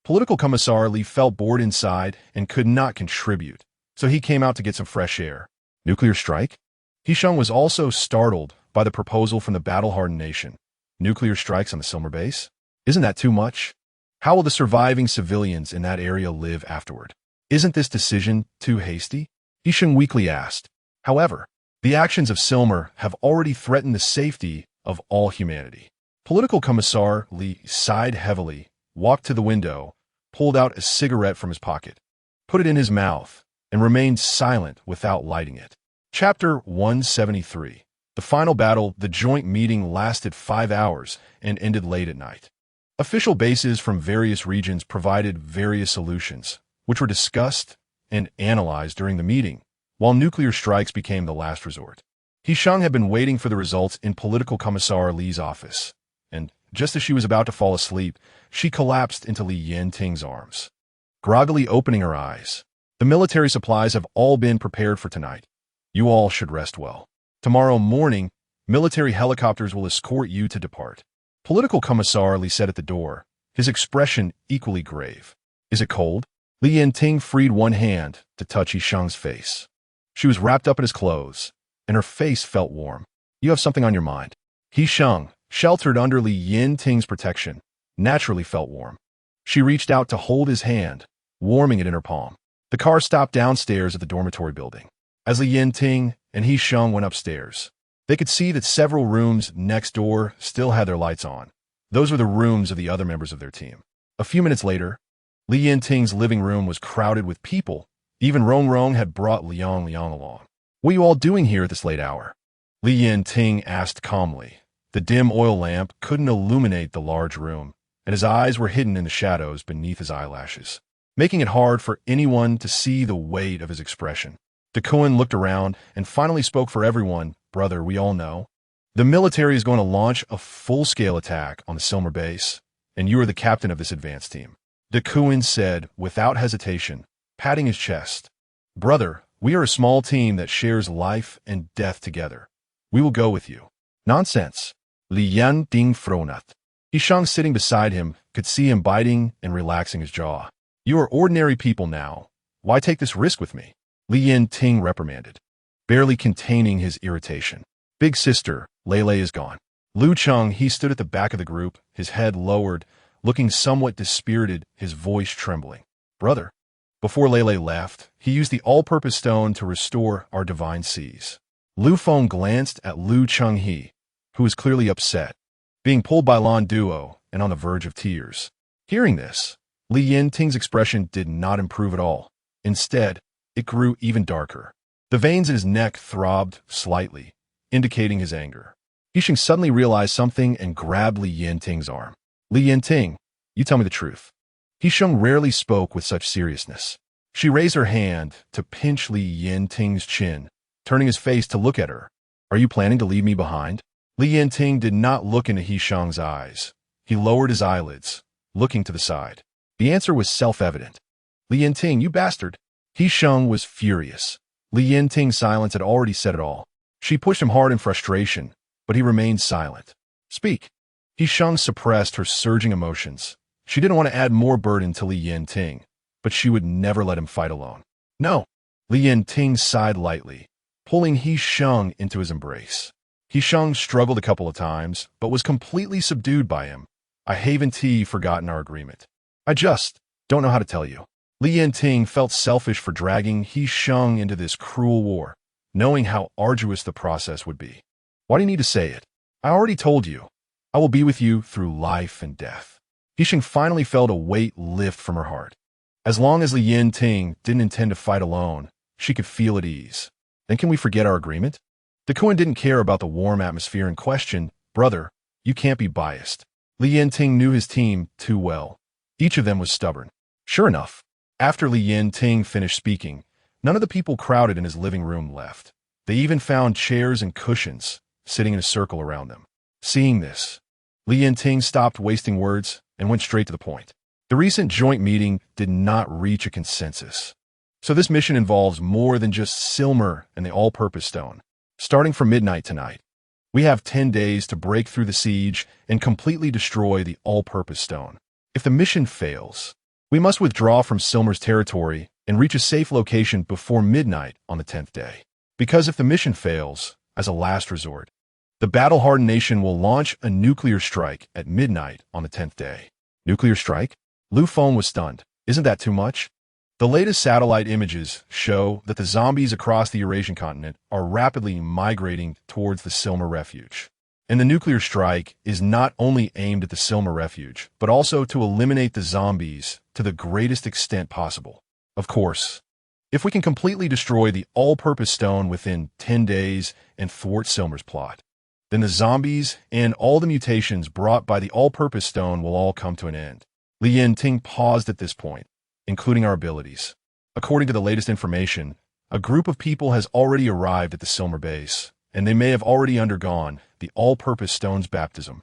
Political Commissar Li felt bored inside and could not contribute, so he came out to get some fresh air. Nuclear strike? He Sheng was also startled by the proposal from the battle-hardened nation. Nuclear strikes on the Silmer base? Isn't that too much? How will the surviving civilians in that area live afterward? Isn't this decision too hasty? He Sheng weakly asked. However, the actions of Silmer have already threatened the safety of all humanity. Political Commissar Li sighed heavily, walked to the window, pulled out a cigarette from his pocket, put it in his mouth, and remained silent without lighting it. Chapter 173. The final battle. The joint meeting lasted 5 hours and ended late at night. Official bases from various regions provided various solutions, which were discussed and analyzed during the meeting, while nuclear strikes became the last resort. He Sheng had been waiting for the results in Political Commissar Li's office, and just as she was about to fall asleep, she collapsed into Li Yanting's arms, groggily opening her eyes. The military supplies have all been prepared for tonight. You all should rest well. Tomorrow morning, military helicopters will escort you to depart. Political Commissar Li said at the door, his expression equally grave. Is it cold? Li Yanting freed one hand to touch He Sheng's face. She was wrapped up in his clothes, and her face felt warm. You have something on your mind. He Sheng, sheltered under Li Yanting's protection, naturally felt warm. She reached out to hold his hand, warming it in her palm. The car stopped downstairs at the dormitory building. As Li Yanting and He Sheng went upstairs, They could see that several rooms next door still had their lights on. Those were the rooms of the other members of their team. A few minutes later, Li Yanting's living room was crowded with people. Even Rong Rong had brought Liang along. "What are you all doing here at this late hour?" Li Yanting asked calmly. The dim oil lamp couldn't illuminate the large room, and his eyes were hidden in the shadows beneath his eyelashes, making it hard for anyone to see the weight of his expression. Duan looked around and finally spoke for everyone. "Brother, we all know. The military is going to launch a full-scale attack on the Silmer base, and you are the captain of this advance team." Duan said without hesitation, patting his chest. "Brother, we are a small team that shares life and death together. We will go with you." "Nonsense." Li Yanting frowned. He Sheng, sitting beside him, could see him biting and relaxing his jaw. "You are ordinary people now. Why take this risk with me?" Li Yanting reprimanded, barely containing his irritation. "Big sister, Lele is gone." Lu Cheng, he stood at the back of the group, his head lowered, looking somewhat dispirited, his voice trembling. "Brother." Before Lele left, he used the all-purpose stone to restore our divine seas. Lu Feng glanced at Lu Cheng-he, who was clearly upset, being pulled by Lan Duo and on the verge of tears. Hearing this, Li Yanting's expression did not improve at all. Instead, it grew even darker. The veins in his neck throbbed slightly, indicating his anger. He Sheng suddenly realized something and grabbed Li Yanting's arm. "Li Yanting, you tell me the truth." He Sheng rarely spoke with such seriousness. She raised her hand to pinch Li Yanting's chin, turning his face to look at her. "Are you planning to leave me behind?" Li Yanting did not look into He Sheng's eyes. He lowered his eyelids, looking to the side. The answer was self-evident. "Li Yanting, you bastard!" He Sheng was furious. Li Yanting's silence had already said it all. She pushed him hard in frustration, but he remained silent. "Speak." He Sheng suppressed her surging emotions. She didn't want to add more burden to Li Yanting, but she would never let him fight alone. "No." Li Yanting sighed lightly, pulling He Sheng into his embrace. He Sheng struggled a couple of times, but was completely subdued by him. "I haven't forgotten our agreement. I just don't know how to tell you." Li Yanting felt selfish for dragging He Sheng into this cruel war, knowing how arduous the process would be. "Why do you need to say it? I already told you. I will be with you through life and death." He Sheng finally felt a weight lift from her heart. As long as Li Yanting didn't intend to fight alone, she could feel at ease. "Then can we forget our agreement?" Duan didn't care about the warm atmosphere in question. "Brother, you can't be biased." Li Yanting knew his team too well. Each of them was stubborn. Sure enough, after Li Yanting finished speaking, none of the people crowded in his living room left. They even found chairs and cushions, sitting in a circle around them. Seeing this, Li Yanting stopped wasting words and went straight to the point. The recent joint meeting did not reach a consensus. So this mission involves more than just Silmer and the all-purpose stone. Starting from midnight tonight, we have 10 days to break through the siege and completely destroy the all-purpose stone. If the mission fails, we must withdraw from Silmer's territory and reach a safe location before midnight on the 10th day. Because if the mission fails, as a last resort, the battle-hardened nation will launch a nuclear strike at midnight on the 10th day. Nuclear strike? Lu Feng was stunned. Isn't that too much? The latest satellite images show that the zombies across the Eurasian continent are rapidly migrating towards the Silmer refuge. And the nuclear strike is not only aimed at the Silmer refuge, but also to eliminate the zombies to the greatest extent possible. Of course, if we can completely destroy the all-purpose stone within 10 days and thwart Silmer's plot, then the zombies and all the mutations brought by the all-purpose stone will all come to an end. Li Yanting paused at this point, including our abilities. According to the latest information, a group of people has already arrived at the Silmer base, and they may have already undergone the all-purpose stone's baptism,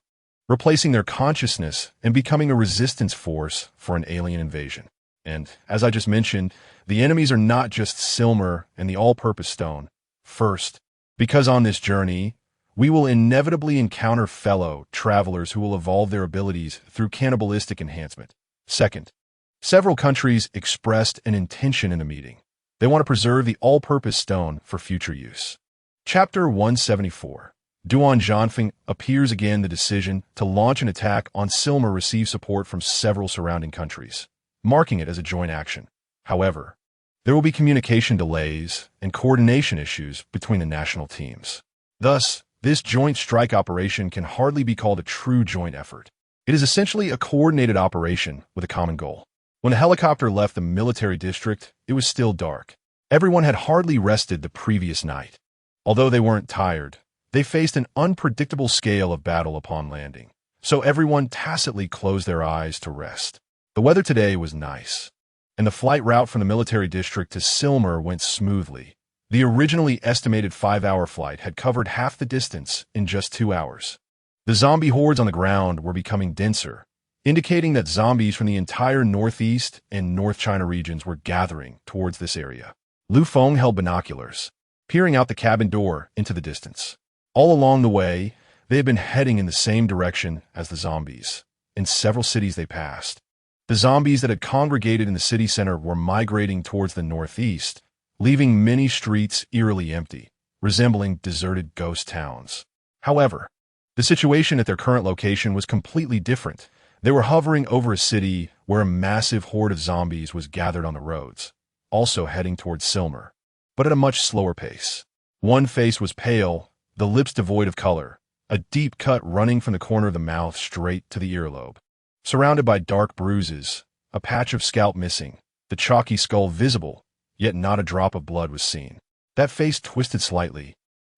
replacing their consciousness and becoming a resistance force for an alien invasion. And, as I just mentioned, the enemies are not just Silmer and the all-purpose stone. First, because on this journey, we will inevitably encounter fellow travelers who will evolve their abilities through cannibalistic enhancement. Second, several countries expressed an intention in the meeting. They want to preserve the all-purpose stone for future use. Chapter 174. Duan Zhanfeng appears again. The decision to launch an attack on Silmer receives support from several surrounding countries, marking it as a joint action. However, there will be communication delays and coordination issues between the national teams. Thus, This joint strike operation can hardly be called a true joint effort. It is essentially a coordinated operation with a common goal. When the helicopter left the military district, it was still dark. Everyone had hardly rested the previous night. Although they weren't tired, they faced an unpredictable scale of battle upon landing, so everyone tacitly closed their eyes to rest. The weather today was nice, and the flight route from the military district to Silmer went smoothly. The originally estimated 5-hour flight had covered half the distance in just 2 hours. The zombie hordes on the ground were becoming denser, indicating that zombies from the entire northeast and North China regions were gathering towards this area. Lu Feng held binoculars, peering out the cabin door into the distance. All along the way, they had been heading in the same direction as the zombies. In several cities they passed, the zombies that had congregated in the city center were migrating towards the northeast, leaving many streets eerily empty, resembling deserted ghost towns. However, the situation at their current location was completely different. They were hovering over a city where a massive horde of zombies was gathered on the roads, also heading towards Silmer, but at a much slower pace. One face was pale, the lips devoid of color, a deep cut running from the corner of the mouth straight to the earlobe. Surrounded by dark bruises, a patch of scalp missing, the chalky skull visible, yet not a drop of blood was seen. That face twisted slightly,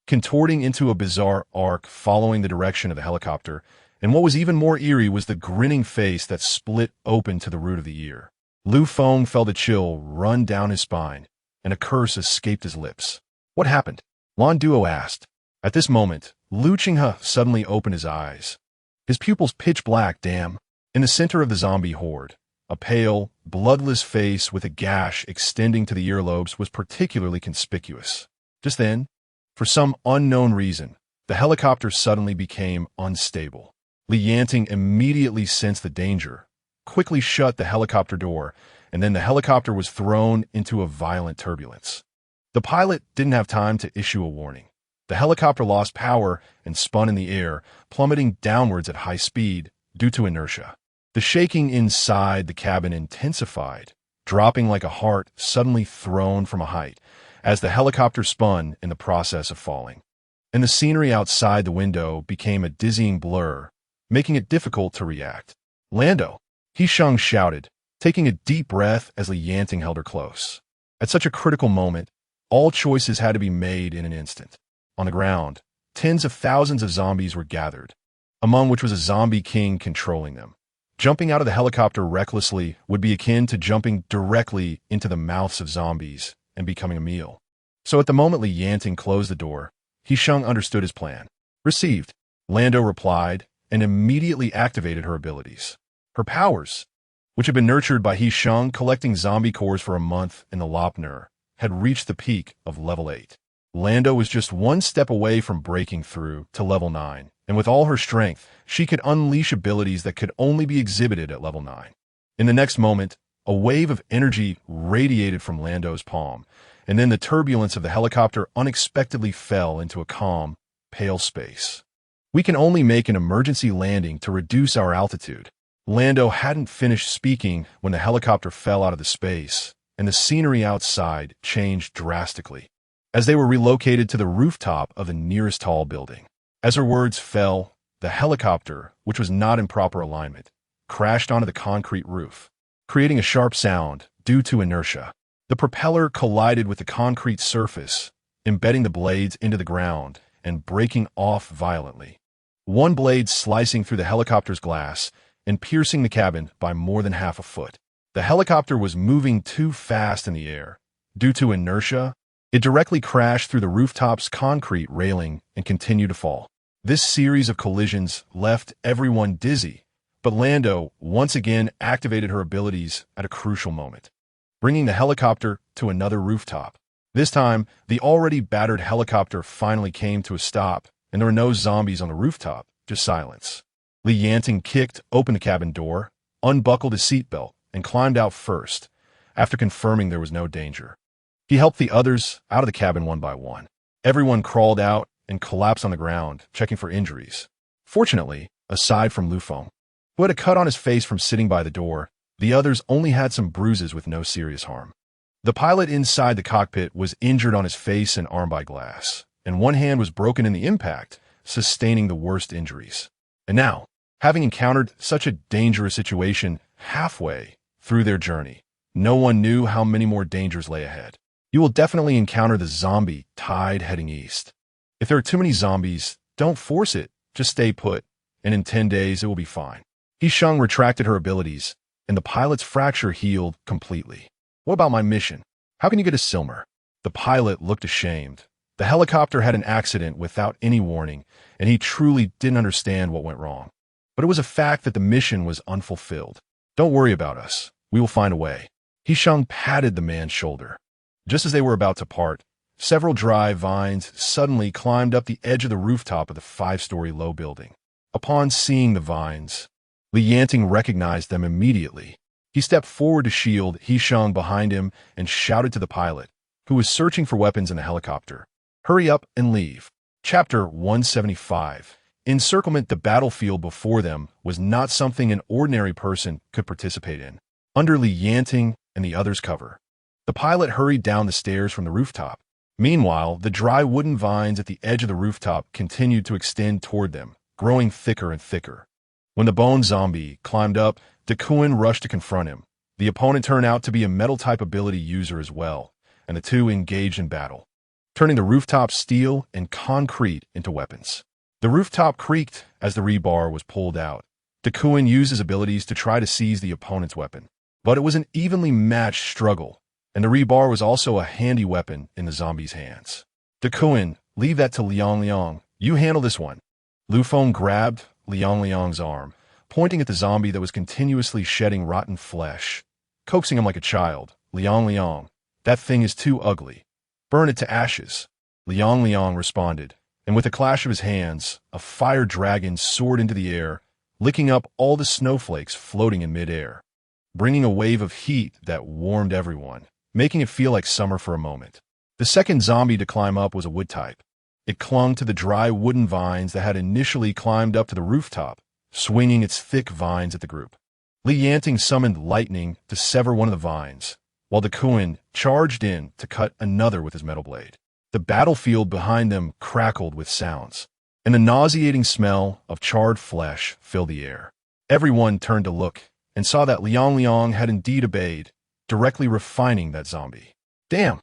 contorting into a bizarre arc following the direction of the helicopter, and what was even more eerie was the grinning face that split open to the root of the ear. Lu Feng felt a chill run down his spine, and a curse escaped his lips. What happened? Lan Duo asked. At this moment, Lu Qinghe suddenly opened his eyes. His pupils pitch black, damn. In the center of the zombie horde, a pale, bloodless face with a gash extending to the earlobes was particularly conspicuous. Just then, for some unknown reason, the helicopter suddenly became unstable. Li Yanting immediately sensed the danger, quickly shut the helicopter door, and then the helicopter was thrown into a violent turbulence. The pilot didn't have time to issue a warning. The helicopter lost power and spun in the air, plummeting downwards at high speed due to inertia. The shaking inside the cabin intensified, dropping like a heart suddenly thrown from a height, as the helicopter spun in the process of falling. And the scenery outside the window became a dizzying blur, making it difficult to react. Lando, He Sheng shouted, taking a deep breath as Li Yanting held her close. At such a critical moment, all choices had to be made in an instant. On the ground, tens of thousands of zombies were gathered, among which was a zombie king controlling them. Jumping out of the helicopter recklessly would be akin to jumping directly into the mouths of zombies and becoming a meal. So at the moment Li Yanting closed the door, He Sheng understood his plan. Received, Lando replied, and immediately activated her abilities. Her powers, which had been nurtured by He Sheng collecting zombie cores for a month in the Lopner, had reached the peak of level 8. Lando was just one step away from breaking through to level 9, and with all her strength, she could unleash abilities that could only be exhibited at level 9. In the next moment, a wave of energy radiated from Lando's palm, and then the turbulence of the helicopter unexpectedly fell into a calm, pale space. We can only make an emergency landing to reduce our altitude. Lando hadn't finished speaking when the helicopter fell out of the space, and the scenery outside changed drastically, as they were relocated to the rooftop of the nearest tall building. As her words fell, the helicopter, which was not in proper alignment, crashed onto the concrete roof, creating a sharp sound due to inertia. The propeller collided with the concrete surface, embedding the blades into the ground and breaking off violently. One blade slicing through the helicopter's glass and piercing the cabin by more than half a foot. The helicopter was moving too fast in the air. Due to inertia, it directly crashed through the rooftop's concrete railing and continued to fall. This series of collisions left everyone dizzy, but Lando once again activated her abilities at a crucial moment, bringing the helicopter to another rooftop. This time, the already battered helicopter finally came to a stop, and there were no zombies on the rooftop, just silence. Li Yanting kicked open the cabin door, unbuckled his seatbelt, and climbed out first, after confirming there was no danger. He helped the others out of the cabin one by one. Everyone crawled out and collapsed on the ground, checking for injuries. Fortunately, aside from Lu Feng, who had a cut on his face from sitting by the door, the others only had some bruises with no serious harm. The pilot inside the cockpit was injured on his face and arm by glass, and one hand was broken in the impact, sustaining the worst injuries. And now, having encountered such a dangerous situation halfway through their journey, no one knew how many more dangers lay ahead. You will definitely encounter the zombie tide heading east. If there are too many zombies, don't force it, just stay put, and in 10 days it will be fine. He Sheng retracted her abilities, and the pilot's fracture healed completely. What about my mission? How can you get a Silmer? The pilot looked ashamed. The helicopter had an accident without any warning, and he truly didn't understand what went wrong. But it was a fact that the mission was unfulfilled. Don't worry about us. We will find a way. He Sheng patted the man's shoulder. Just as they were about to part, several dry vines suddenly climbed up the edge of the rooftop of the 5-story low building. Upon seeing the vines, Yanting recognized them immediately. He stepped forward to shield He Sheng behind him and shouted to the pilot, who was searching for weapons in the helicopter. Hurry up and leave. Chapter 175. Encirclement. The battlefield before them was not something an ordinary person could participate in. Under Yanting and the others' cover, the pilot hurried down the stairs from the rooftop. Meanwhile, the dry wooden vines at the edge of the rooftop continued to extend toward them, growing thicker and thicker. When the bone zombie climbed up, Duan rushed to confront him. The opponent turned out to be a metal-type ability user as well, and the two engaged in battle, turning the rooftop steel and concrete into weapons. The rooftop creaked as the rebar was pulled out. Duan used his abilities to try to seize the opponent's weapon, but it was an evenly matched struggle, and the rebar was also a handy weapon in the zombie's hands. Duan, leave that to Liang. You handle this one. Lu Feng grabbed Liang's arm, pointing at the zombie that was continuously shedding rotten flesh, coaxing him like a child. Liang, that thing is too ugly. Burn it to ashes. Liang responded, and with a clash of his hands, a fire dragon soared into the air, licking up all the snowflakes floating in midair, bringing a wave of heat that warmed everyone, making it feel like summer for a moment. The second zombie to climb up was a wood type. It clung to the dry wooden vines that had initially climbed up to the rooftop, swinging its thick vines at the group. Yanting summoned lightning to sever one of the vines, while Duan charged in to cut another with his metal blade. The battlefield behind them crackled with sounds, and the nauseating smell of charred flesh filled the air. Everyone turned to look and saw that Liang had indeed obeyed, directly refining that zombie. Damn!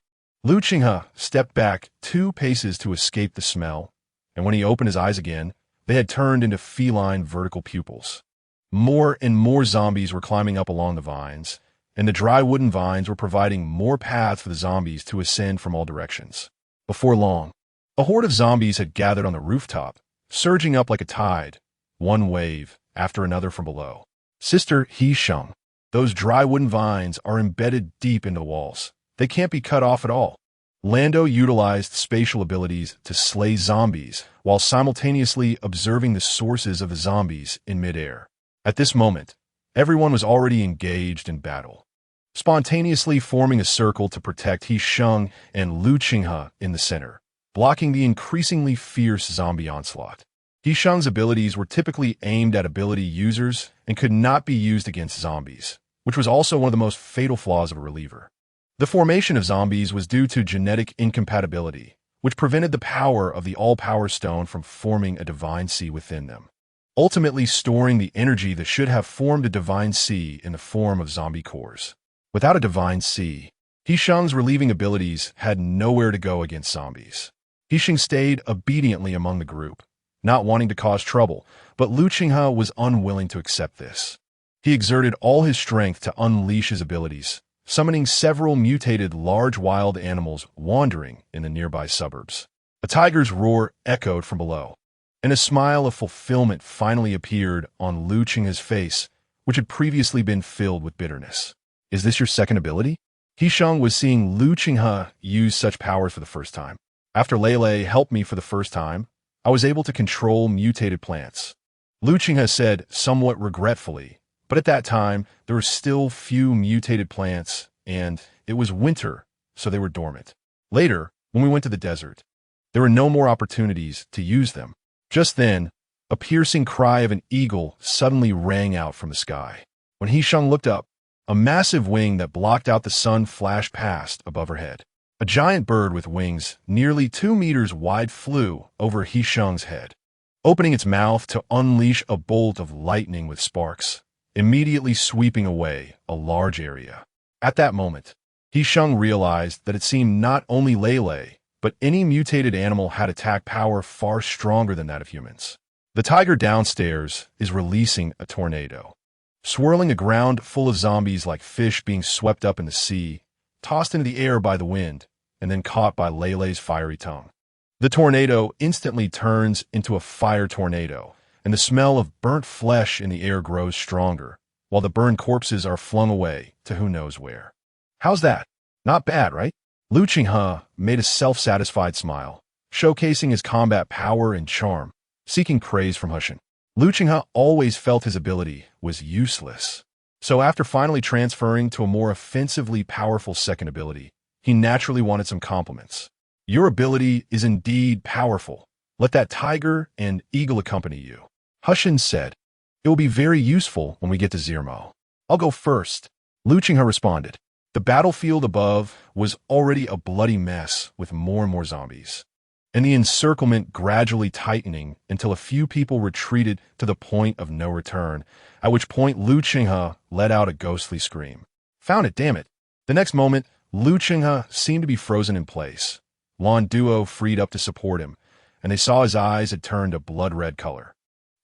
Lu Qinghe stepped back 2 paces to escape the smell, and when he opened his eyes again, they had turned into feline vertical pupils. More and more zombies were climbing up along the vines, and the dry wooden vines were providing more paths for the zombies to ascend from all directions. Before long, a horde of zombies had gathered on the rooftop, surging up like a tide, one wave after another from below. Sister He Sheng, those dry wooden vines are embedded deep into the walls. They can't be cut off at all. Lando utilized spatial abilities to slay zombies while simultaneously observing the sources of the zombies in midair. At this moment, everyone was already engaged in battle, spontaneously forming a circle to protect He Sheng and Lu Qinghe in the center, blocking the increasingly fierce zombie onslaught. He Sheng's abilities were typically aimed at ability users and could not be used against zombies, which was also one of the most fatal flaws of a reliever. The formation of zombies was due to genetic incompatibility, which prevented the power of the All-Power Stone from forming a divine sea within them, ultimately storing the energy that should have formed a divine sea in the form of zombie cores. Without a divine sea, He Sheng's relieving abilities had nowhere to go against zombies. He Sheng stayed obediently among the group, not wanting to cause trouble, but Lu Qinghe was unwilling to accept this. He exerted all his strength to unleash his abilities, summoning several mutated large wild animals wandering in the nearby suburbs. A tiger's roar echoed from below, and a smile of fulfillment finally appeared on Lu Qinghe's face, which had previously been filled with bitterness. Is this your second ability? He Sheng was seeing Lu Qinghe use such powers for the first time. After Lele helped me for the first time, I was able to control mutated plants. Lu Qinghe said somewhat regretfully, but at that time, there were still few mutated plants, and it was winter, so they were dormant. Later, when we went to the desert, there were no more opportunities to use them. Just then, a piercing cry of an eagle suddenly rang out from the sky. When He Sheng looked up, a massive wing that blocked out the sun flashed past above her head. A giant bird with wings nearly 2 meters wide flew over He Sheng's head. opening its mouth to unleash a bolt of lightning with sparks, immediately sweeping away a large area. At that moment, He Sheng realized that it seemed not only Lele, but any mutated animal had attack power far stronger than that of humans. The tiger downstairs is releasing a tornado, swirling a ground full of zombies like fish being swept up in the sea, tossed into the air by the wind, and then caught by Lele's fiery tongue. The tornado instantly turns into a fire tornado, and the smell of burnt flesh in the air grows stronger, while the burned corpses are flung away to who knows where. How's that? Not bad, right? Lu Qinghe made a self-satisfied smile, showcasing his combat power and charm, seeking praise from He Sheng. Lu Qinghe always felt his ability was useless. So after finally transferring to a more offensively powerful second ability, he naturally wanted some compliments. Your ability is indeed powerful. Let that tiger and eagle accompany you. He Sheng said, it will be very useful when we get to Zermo. I'll go first. Lu Qinghe responded. The battlefield above was already a bloody mess with more and more zombies, and the encirclement gradually tightening until a few people retreated to the point of no return, at which point Lu Qinghe let out a ghostly scream. Found it, damn it. The next moment, Lu Qinghe seemed to be frozen in place. Lan Duo freed up to support him, and they saw his eyes had turned a blood-red color.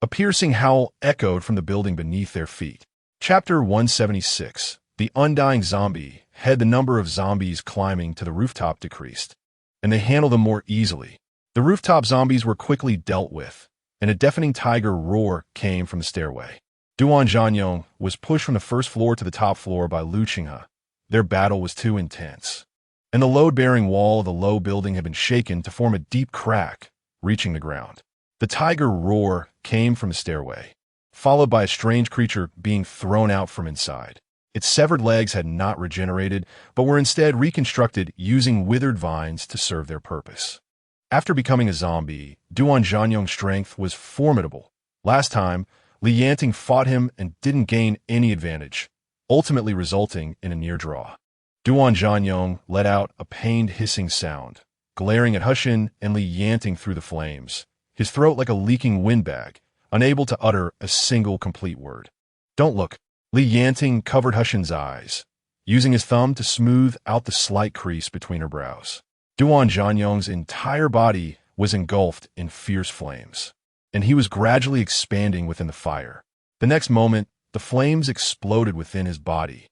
A piercing howl echoed from the building beneath their feet. Chapter 176. The undying zombie had the number of zombies climbing to the rooftop decreased, and they handled them more easily. The rooftop zombies were quickly dealt with, and a deafening tiger roar came from the stairway. Duan Zhanyong was pushed from the first floor to the top floor by Lu Qinghe. Their battle was too intense, and the load-bearing wall of the low building had been shaken to form a deep crack, reaching the ground. The tiger roar came from the stairway, followed by a strange creature being thrown out from inside. Its severed legs had not regenerated, but were instead reconstructed using withered vines to serve their purpose. After becoming a zombie, Duan Zhanyong's strength was formidable. Last time, Yanting fought him and didn't gain any advantage, ultimately resulting in a near draw. Duan Zhanyong let out a pained hissing sound, glaring at He Sheng and Yanting through the flames, his throat like a leaking windbag, unable to utter a single complete word. Don't look. Yanting covered He Sheng's eyes, using his thumb to smooth out the slight crease between her brows. Duan Zhanyong's entire body was engulfed in fierce flames, and he was gradually expanding within the fire. The next moment, the flames exploded within his body,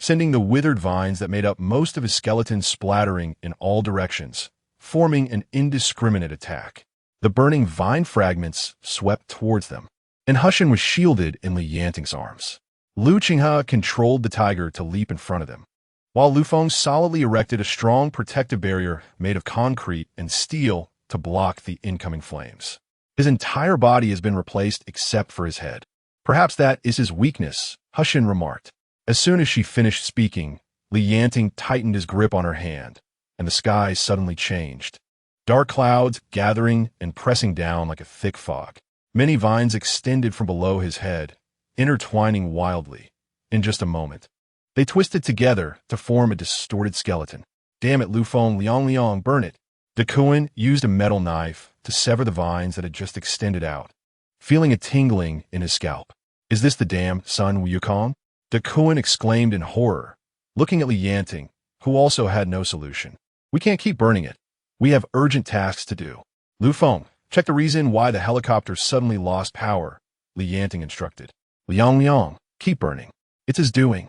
sending the withered vines that made up most of his skeleton splattering in all directions, forming an indiscriminate attack. The burning vine fragments swept towards them, and He Sheng was shielded in Yanting's arms. Lu Qinghe controlled the tiger to leap in front of them, while Lu Feng solidly erected a strong protective barrier made of concrete and steel to block the incoming flames. His entire body has been replaced except for his head. Perhaps that is his weakness, He Sheng remarked. As soon as she finished speaking, Yanting tightened his grip on her hand, and the sky suddenly changed. Dark clouds gathering and pressing down like a thick fog. Many vines extended from below his head, intertwining wildly. In just a moment, they twisted together to form a distorted skeleton. Damn it, Lu Feng, Liang, burn it. Duan used a metal knife to sever the vines that had just extended out, feeling a tingling in his scalp. Is this the damn Sun Wukong? Duan exclaimed in horror, looking at Yanting, who also had no solution. We can't keep burning it. We have urgent tasks to do. Lu Feng, check the reason why the helicopter suddenly lost power, Yanting instructed. Liang, keep burning. It's his doing.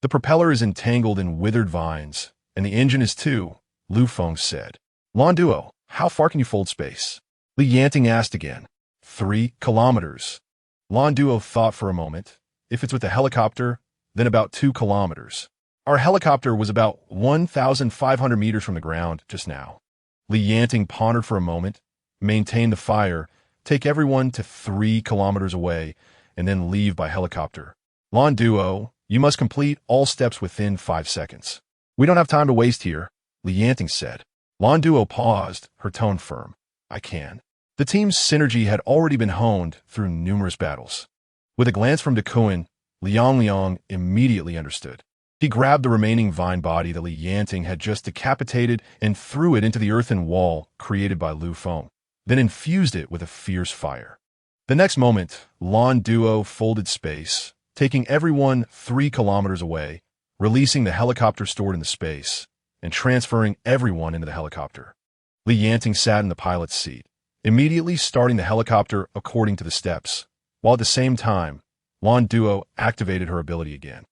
The propeller is entangled in withered vines, and the engine is too, Lu Feng said. Lan Duo, how far can you fold space? Yanting asked again. 3 kilometers. Lan Duo thought for a moment. If it's with a helicopter, then about 2 kilometers. Our helicopter was about 1,500 meters from the ground just now. Yanting pondered for a moment, maintain the fire, take everyone to 3 kilometers away, and then leave by helicopter. Lan Duo, you must complete all steps within 5 seconds. We don't have time to waste here, Yanting said. Lan Duo paused, her tone firm. I can. The team's synergy had already been honed through numerous battles. With a glance from Duan, Liang immediately understood. He grabbed the remaining vine body that Yanting had just decapitated and threw it into the earthen wall created by Lu Feng. then infused it with a fierce fire. The next moment, Lan Duo folded space, taking everyone 3 kilometers away, releasing the helicopter stored in the space, and transferring everyone into the helicopter. Li Yanting sat in the pilot's seat, immediately starting the helicopter according to the steps, while at the same time, Lan Duo activated her ability again,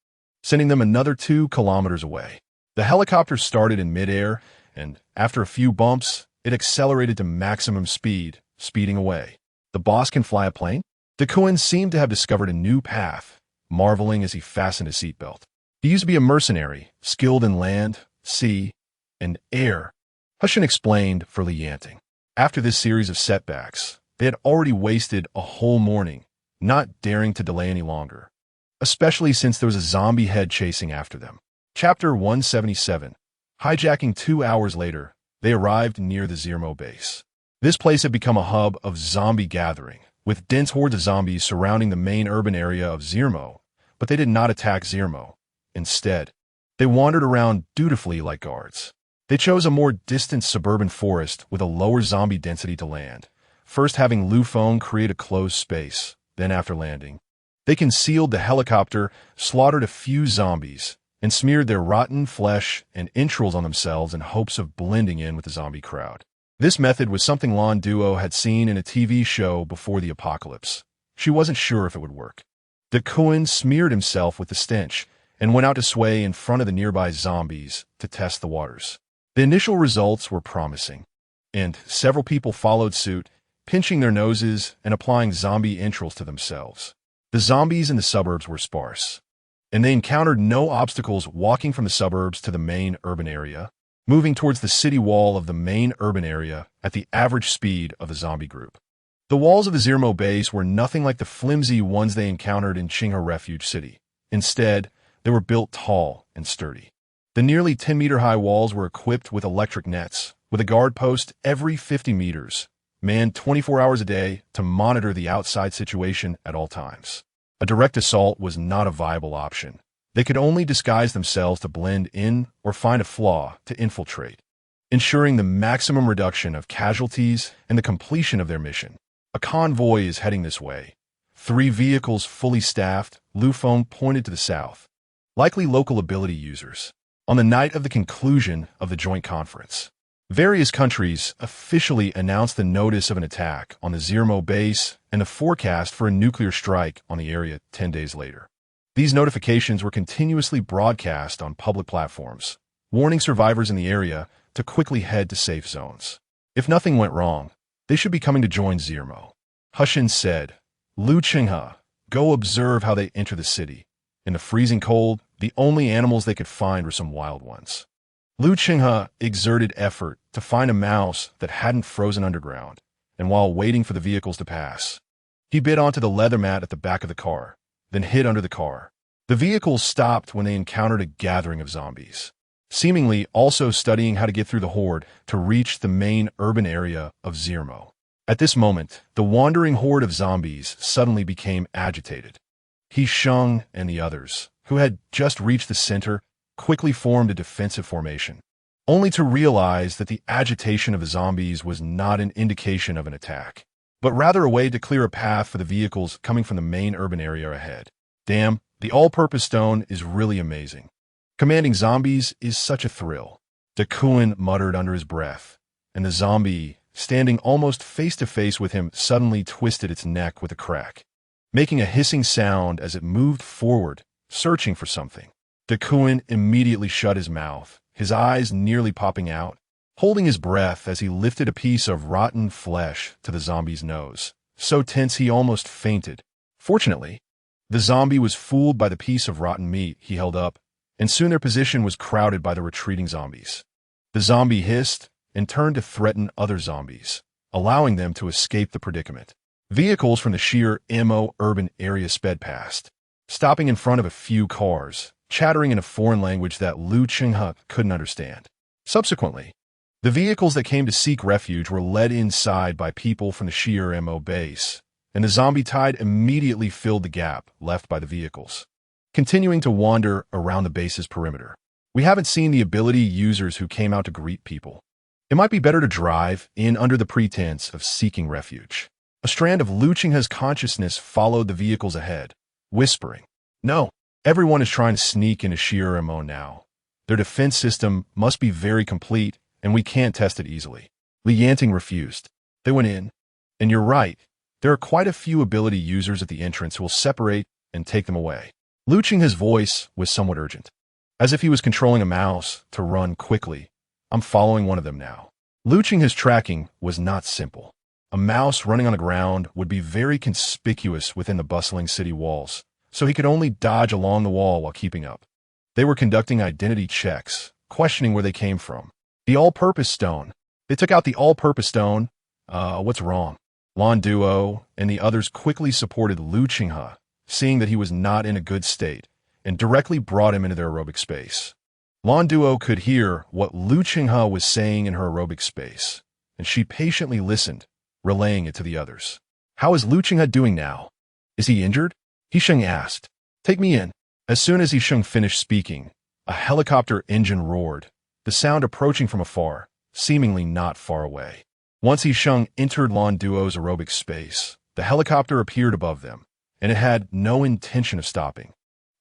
sending them another 2 kilometers away. The helicopter started in midair, and after a few bumps, it accelerated to maximum speed, speeding away. The boss can fly a plane? Duan seemed to have discovered a new path, marveling as he fastened his seatbelt. He used to be a mercenary, skilled in land, sea, and air. He Sheng explained for Li Yanting. After this series of setbacks, they had already wasted a whole morning, not daring to delay any longer, especially since there was a zombie head chasing after them. Chapter 177. Hijacking 2 hours later, they arrived near the Zermo base. This place had become a hub of zombie gathering, with dense hordes of zombies surrounding the main urban area of Zermo, but they did not attack Zermo. Instead, they wandered around dutifully like guards. They chose a more distant suburban forest with a lower zombie density to land, first having Lu Feng create a closed space, then after landing, they concealed the helicopter, slaughtered a few zombies, and smeared their rotten flesh and entrails on themselves in hopes of blending in with the zombie crowd. This method was something Lan Duo had seen in a TV show before the apocalypse. She wasn't sure if it would work. Duan smeared himself with the stench and went out to sway in front of the nearby zombies to test the waters. The initial results were promising, and several people followed suit, pinching their noses and applying zombie entrails to themselves. The zombies in the suburbs were sparse, and they encountered no obstacles walking from the suburbs to the main urban area, moving towards the city wall of the main urban area at the average speed of the zombie group. The walls of the Zermo base were nothing like the flimsy ones they encountered in Qinghe Refuge City. Instead, they were built tall and sturdy. The nearly 10-meter-high walls were equipped with electric nets, with a guard post every 50 meters, manned 24 hours a day to monitor the outside situation at all times. A direct assault was not a viable option. They could only disguise themselves to blend in or find a flaw to infiltrate, ensuring the maximum reduction of casualties and the completion of their mission. A convoy is heading this way. 3 vehicles fully staffed, Lu Feng pointed to the south, likely local ability users. On the night of the conclusion of the joint conference, various countries officially announced the notice of an attack on the Zermo base and the forecast for a nuclear strike on the area 10 days later. These notifications were continuously broadcast on public platforms, warning survivors in the area to quickly head to safe zones. If nothing went wrong, they should be coming to join Zermo. He Sheng said, Lu Qinghe, go observe how they enter the city. In the freezing cold, the only animals they could find were some wild ones. Lu Qinghe exerted effort to find a mouse that hadn't frozen underground, and while waiting for the vehicles to pass, he bit onto the leather mat at the back of the car, then hid under the car. The vehicles stopped when they encountered a gathering of zombies, seemingly also studying how to get through the horde to reach the main urban area of Zermo. At this moment, the wandering horde of zombies suddenly became agitated. He Sheng and the others, who had just reached the center, quickly formed a defensive formation, only to realize that the agitation of the zombies was not an indication of an attack, but rather a way to clear a path for the vehicles coming from the main urban area ahead. Damn, the all-purpose stone is really amazing. Commanding zombies is such a thrill, Duan muttered under his breath, and the zombie, standing almost face-to-face with him, suddenly twisted its neck with a crack, making a hissing sound as it moved forward, searching for something. Duan immediately shut his mouth, his eyes nearly popping out, holding his breath as he lifted a piece of rotten flesh to the zombie's nose, so tense he almost fainted. Fortunately, the zombie was fooled by the piece of rotten meat he held up, and soon their position was crowded by the retreating zombies. The zombie hissed and turned to threaten other zombies, allowing them to escape the predicament. Vehicles from the sheer MO urban area sped past, stopping in front of a few cars, chattering in a foreign language that Lu Qinghe couldn't understand. Subsequently, the vehicles that came to seek refuge were led inside by people from the sheer MO base, and the zombie tide immediately filled the gap left by the vehicles, continuing to wander around the base's perimeter. We haven't seen the ability users who came out to greet people. It might be better to drive in under the pretense of seeking refuge. A strand of Luchingha's consciousness followed the vehicles ahead, whispering, "No, everyone is trying to sneak into Zermo now. Their defense system must be very complete, and we can't test it easily." Yanting refused. They went in, and you're right, there are quite a few ability users at the entrance who will separate and take them away. Luchingha's voice was somewhat urgent, as if he was controlling a mouse to run quickly. "I'm following one of them now." Luchingha's tracking was not simple. A mouse running on the ground would be very conspicuous within the bustling city walls, so he could only dodge along the wall while keeping up. They were conducting identity checks, questioning where they came from. The all-purpose stone. They took out the all-purpose stone. What's wrong? Lon Duo and the others quickly supported Luchingha, seeing that he was not in a good state, and directly brought him into their aerobic space. Lon Duo could hear what Luchingha was saying in her aerobic space, and she patiently listened, relaying it to the others. "How is Luchingha doing now? Is he injured?" He Sheng asked. "Take me in." As soon as He Sheng finished speaking, a helicopter engine roared, the sound approaching from afar, seemingly not far away. Once He Sheng entered Lon Duo's aerobic space, the helicopter appeared above them, and it had no intention of stopping,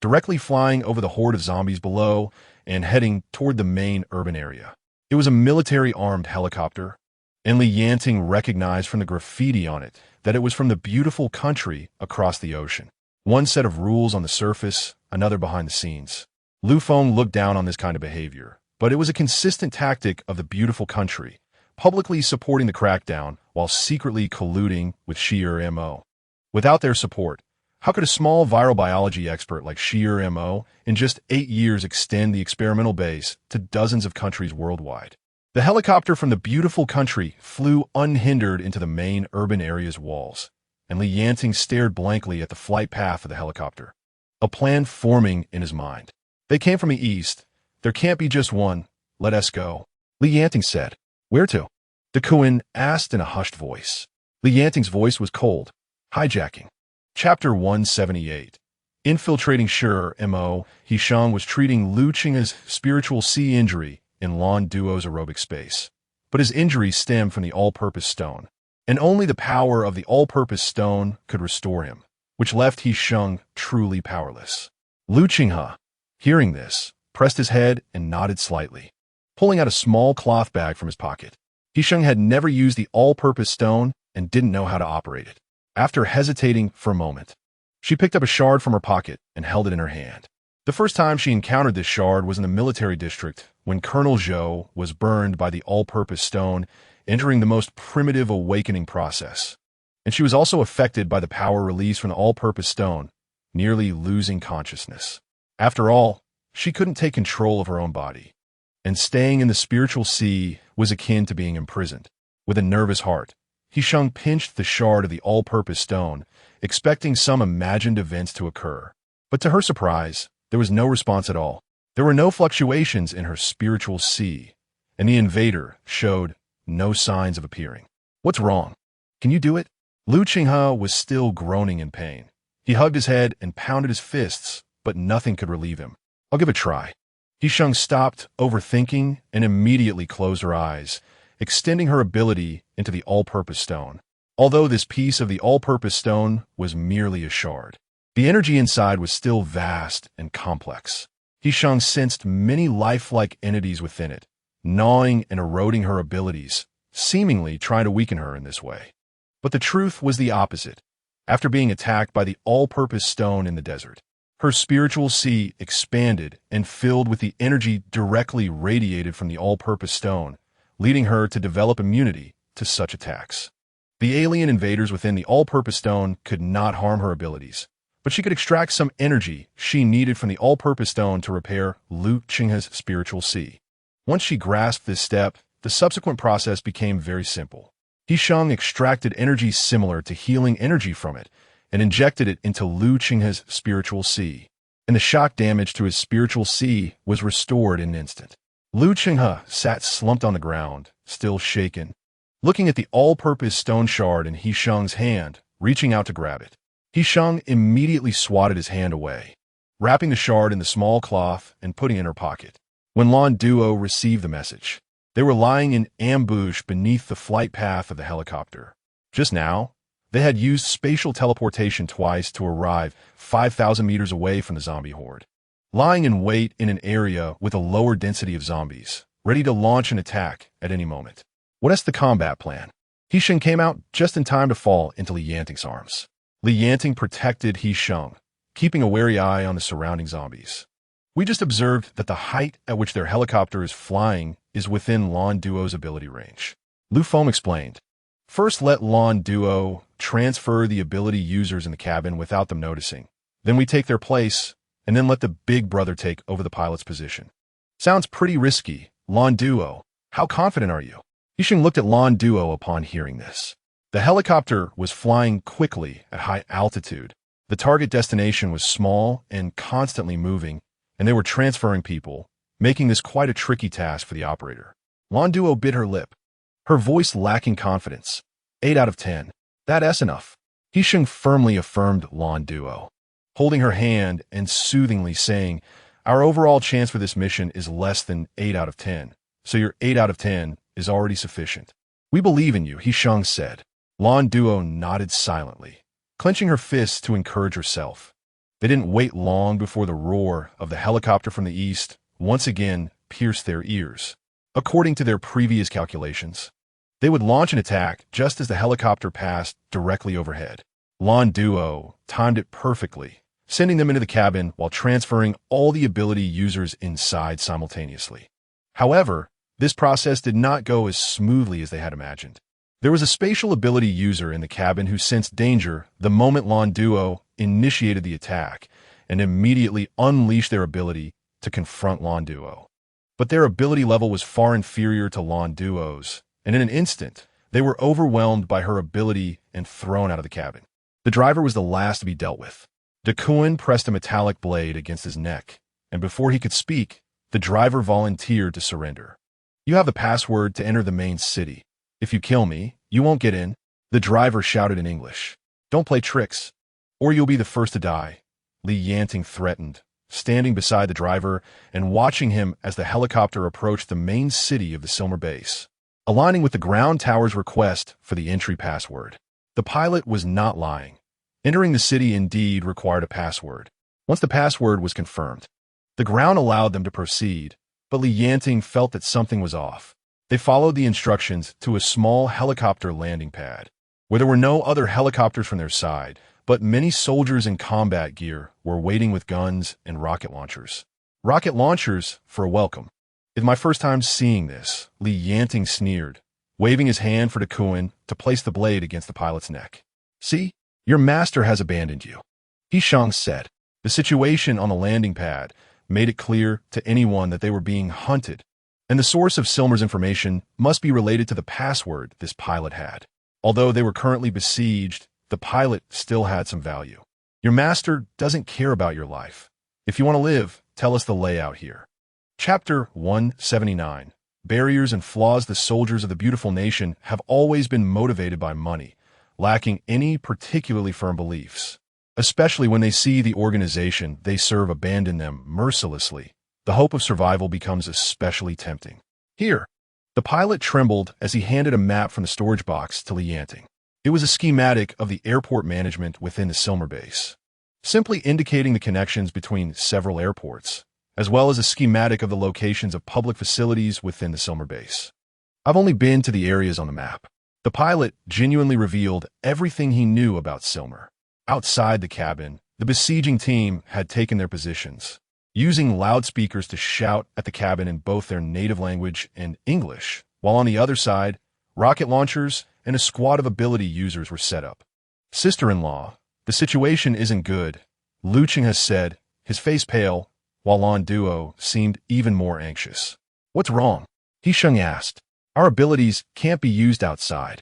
directly flying over the horde of zombies below and heading toward the main urban area. It was a military-armed helicopter, and Yanting recognized from the graffiti on it that it was from the beautiful country across the ocean. One set of rules on the surface, another behind the scenes. Lu Feng looked down on this kind of behavior, but it was a consistent tactic of the beautiful country, publicly supporting the crackdown while secretly colluding with Zermo. Without their support, how could a small viral biology expert like Zermo in just 8 years extend the experimental base to dozens of countries worldwide? The helicopter from the beautiful country flew unhindered into the main urban area's walls, and Yanting stared blankly at the flight path of the helicopter, a plan forming in his mind. "They came from the east. There can't be just one. Let us go," Yanting said. "Where to?" Duan asked in a hushed voice. Yanting's voice was cold. Hijacking. Chapter 178. Infiltrating Zermo. He Sheng was treating Luchingha's spiritual sea injury in Lon Duo's aerobic space, but his injury stemmed from the all-purpose stone, and only the power of the all-purpose stone could restore him, which left He Sheng truly powerless. Luchingha, hearing this, pressed his head and nodded slightly, pulling out a small cloth bag from his pocket. He Sheng had never used the all-purpose stone and didn't know how to operate it. After hesitating for a moment, she picked up a shard from her pocket and held it in her hand. The first time she encountered this shard was in the military district when Colonel Zhou was burned by the all-purpose stone, entering the most primitive awakening process. And she was also affected by the power released from the all-purpose stone, nearly losing consciousness. After all, she couldn't take control of her own body, and staying in the spiritual sea was akin to being imprisoned. With a nervous heart, He Sheng pinched the shard of the all-purpose stone, expecting some imagined events to occur. But to her surprise, there was no response at all. There were no fluctuations in her spiritual sea, and the invader showed no signs of appearing. "What's wrong? Can you do it?" Luchingha was still groaning in pain. He hugged his head and pounded his fists, but nothing could relieve him. "I'll give it a try." He Sheng stopped overthinking and immediately closed her eyes, extending her ability into the all-purpose stone. Although this piece of the all-purpose stone was merely a shard, the energy inside was still vast and complex. He Sheng sensed many lifelike entities within it, gnawing and eroding her abilities, seemingly trying to weaken her in this way. But the truth was the opposite. After being attacked by the all-purpose stone in the desert, her spiritual sea expanded and filled with the energy directly radiated from the all-purpose stone, leading her to develop immunity to such attacks. The alien invaders within the all-purpose stone could not harm her abilities, but she could extract some energy she needed from the all-purpose stone to repair Luchingha's spiritual sea. Once she grasped this step, the subsequent process became very simple. He Sheng extracted energy similar to healing energy from it and injected it into Luchingha's spiritual sea, and the shock damage to his spiritual sea was restored in an instant. Luchingha sat slumped on the ground, still shaken, looking at the all-purpose stone shard in He Sheng's hand, reaching out to grab it. He Sheng immediately swatted his hand away, wrapping the shard in the small cloth and putting it in her pocket. When Lon Duo received the message, They were lying in ambush beneath the flight path of the helicopter. Just now, they had used spatial teleportation twice to arrive 5,000 meters away from the zombie horde. Lying in wait in an area with a lower density of zombies, ready to launch an attack at any moment. What is the combat plan? He Sheng came out just in time to fall into Yanting's arms. Yanting protected He Sheng, keeping a wary eye on the surrounding zombies. We just observed that the height at which their helicopter is flying is within Lan Duo's ability range. Lu Feng explained. First, let Lan Duo transfer the ability users in the cabin without them noticing. Then we take their place, and then let the big brother take over the pilot's position. Sounds pretty risky, Lan Duo. How confident are you? He Sheng looked at Lan Duo upon hearing this. The helicopter was flying quickly at high altitude. The target destination was small and constantly moving, and they were transferring people, making this quite a tricky task for the operator. Lan Duo bit her lip, her voice lacking confidence. 8 out of 10. That's enough. He Sheng firmly affirmed Lan Duo, holding her hand and soothingly saying, our overall chance for this mission is less than 8 out of 10, so your 8 out of 10 is already sufficient. We believe in you, He Sheng said. Lan Duo nodded silently, clenching her fists to encourage herself. They didn't wait long before the roar of the helicopter from the east once again pierced their ears. According to their previous calculations, they would launch an attack just as the helicopter passed directly overhead. Lan Duo timed it perfectly, sending them into the cabin while transferring all the ability users inside simultaneously. However, this process did not go as smoothly as they had imagined. There was a spatial ability user in the cabin who sensed danger the moment Lan Duo initiated the attack and immediately unleashed their ability to confront Lan Duo. But their ability level was far inferior to Lan Duo's, and in an instant, they were overwhelmed by her ability and thrown out of the cabin. The driver was the last to be dealt with. Duan pressed a metallic blade against his neck, and before he could speak, the driver volunteered to surrender. You have the password to enter the main city. If you kill me, you won't get in, the driver shouted in English. Don't play tricks, or you'll be the first to die, Yanting threatened, standing beside the driver and watching him as the helicopter approached the main city of the Silmer base. Aligning with the ground tower's request for the entry password, the pilot was not lying. Entering the city indeed required a password. Once the password was confirmed, the ground allowed them to proceed, but Yanting felt that something was off. They followed the instructions to a small helicopter landing pad, where there were no other helicopters from their side, but many soldiers in combat gear were waiting with guns and rocket launchers. Rocket launchers for a welcome. It's my first time seeing this, Yanting sneered, waving his hand for Duan to place the blade against the pilot's neck. See, your master has abandoned you, He Sheng said. The situation on the landing pad made it clear to anyone that they were being hunted, and the source of Silmer's information must be related to the password this pilot had. Although they were currently besieged, the pilot still had some value. Your master doesn't care about your life. If you want to live, tell us the layout here. Chapter 179. Barriers and flaws. The soldiers of the beautiful nation have always been motivated by money, lacking any particularly firm beliefs. Especially when they see the organization they serve abandon them mercilessly, the hope of survival becomes especially tempting. Here, the pilot trembled as he handed a map from the storage box to Yanting. It was a schematic of the airport management within the Silmer base, simply indicating the connections between several airports, as well as a schematic of the locations of public facilities within the Silmer base. I've only been to the areas on the map. The pilot genuinely revealed everything he knew about Silmer. Outside the cabin, the besieging team had taken their positions, using loudspeakers to shout at the cabin in both their native language and English, while on the other side, rocket launchers and a squad of ability users were set up. Sister-in-law, the situation isn't good, Lu Cheng has said, his face pale, while Lan Duo seemed even more anxious. What's wrong? He Sheng asked. Our abilities can't be used outside.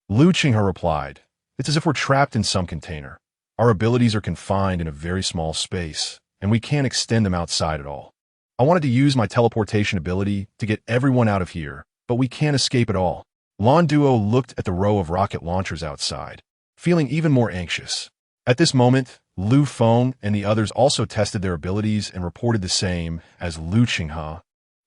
Lu Cheng replied, it's as if we're trapped in some container. Our abilities are confined in a very small space, and we can't extend them outside at all. I wanted to use my teleportation ability to get everyone out of here, but we can't escape at all. Lan Duo looked at the row of rocket launchers outside, feeling even more anxious. At this moment, Lu Feng and the others also tested their abilities and reported the same as Lu Cheng.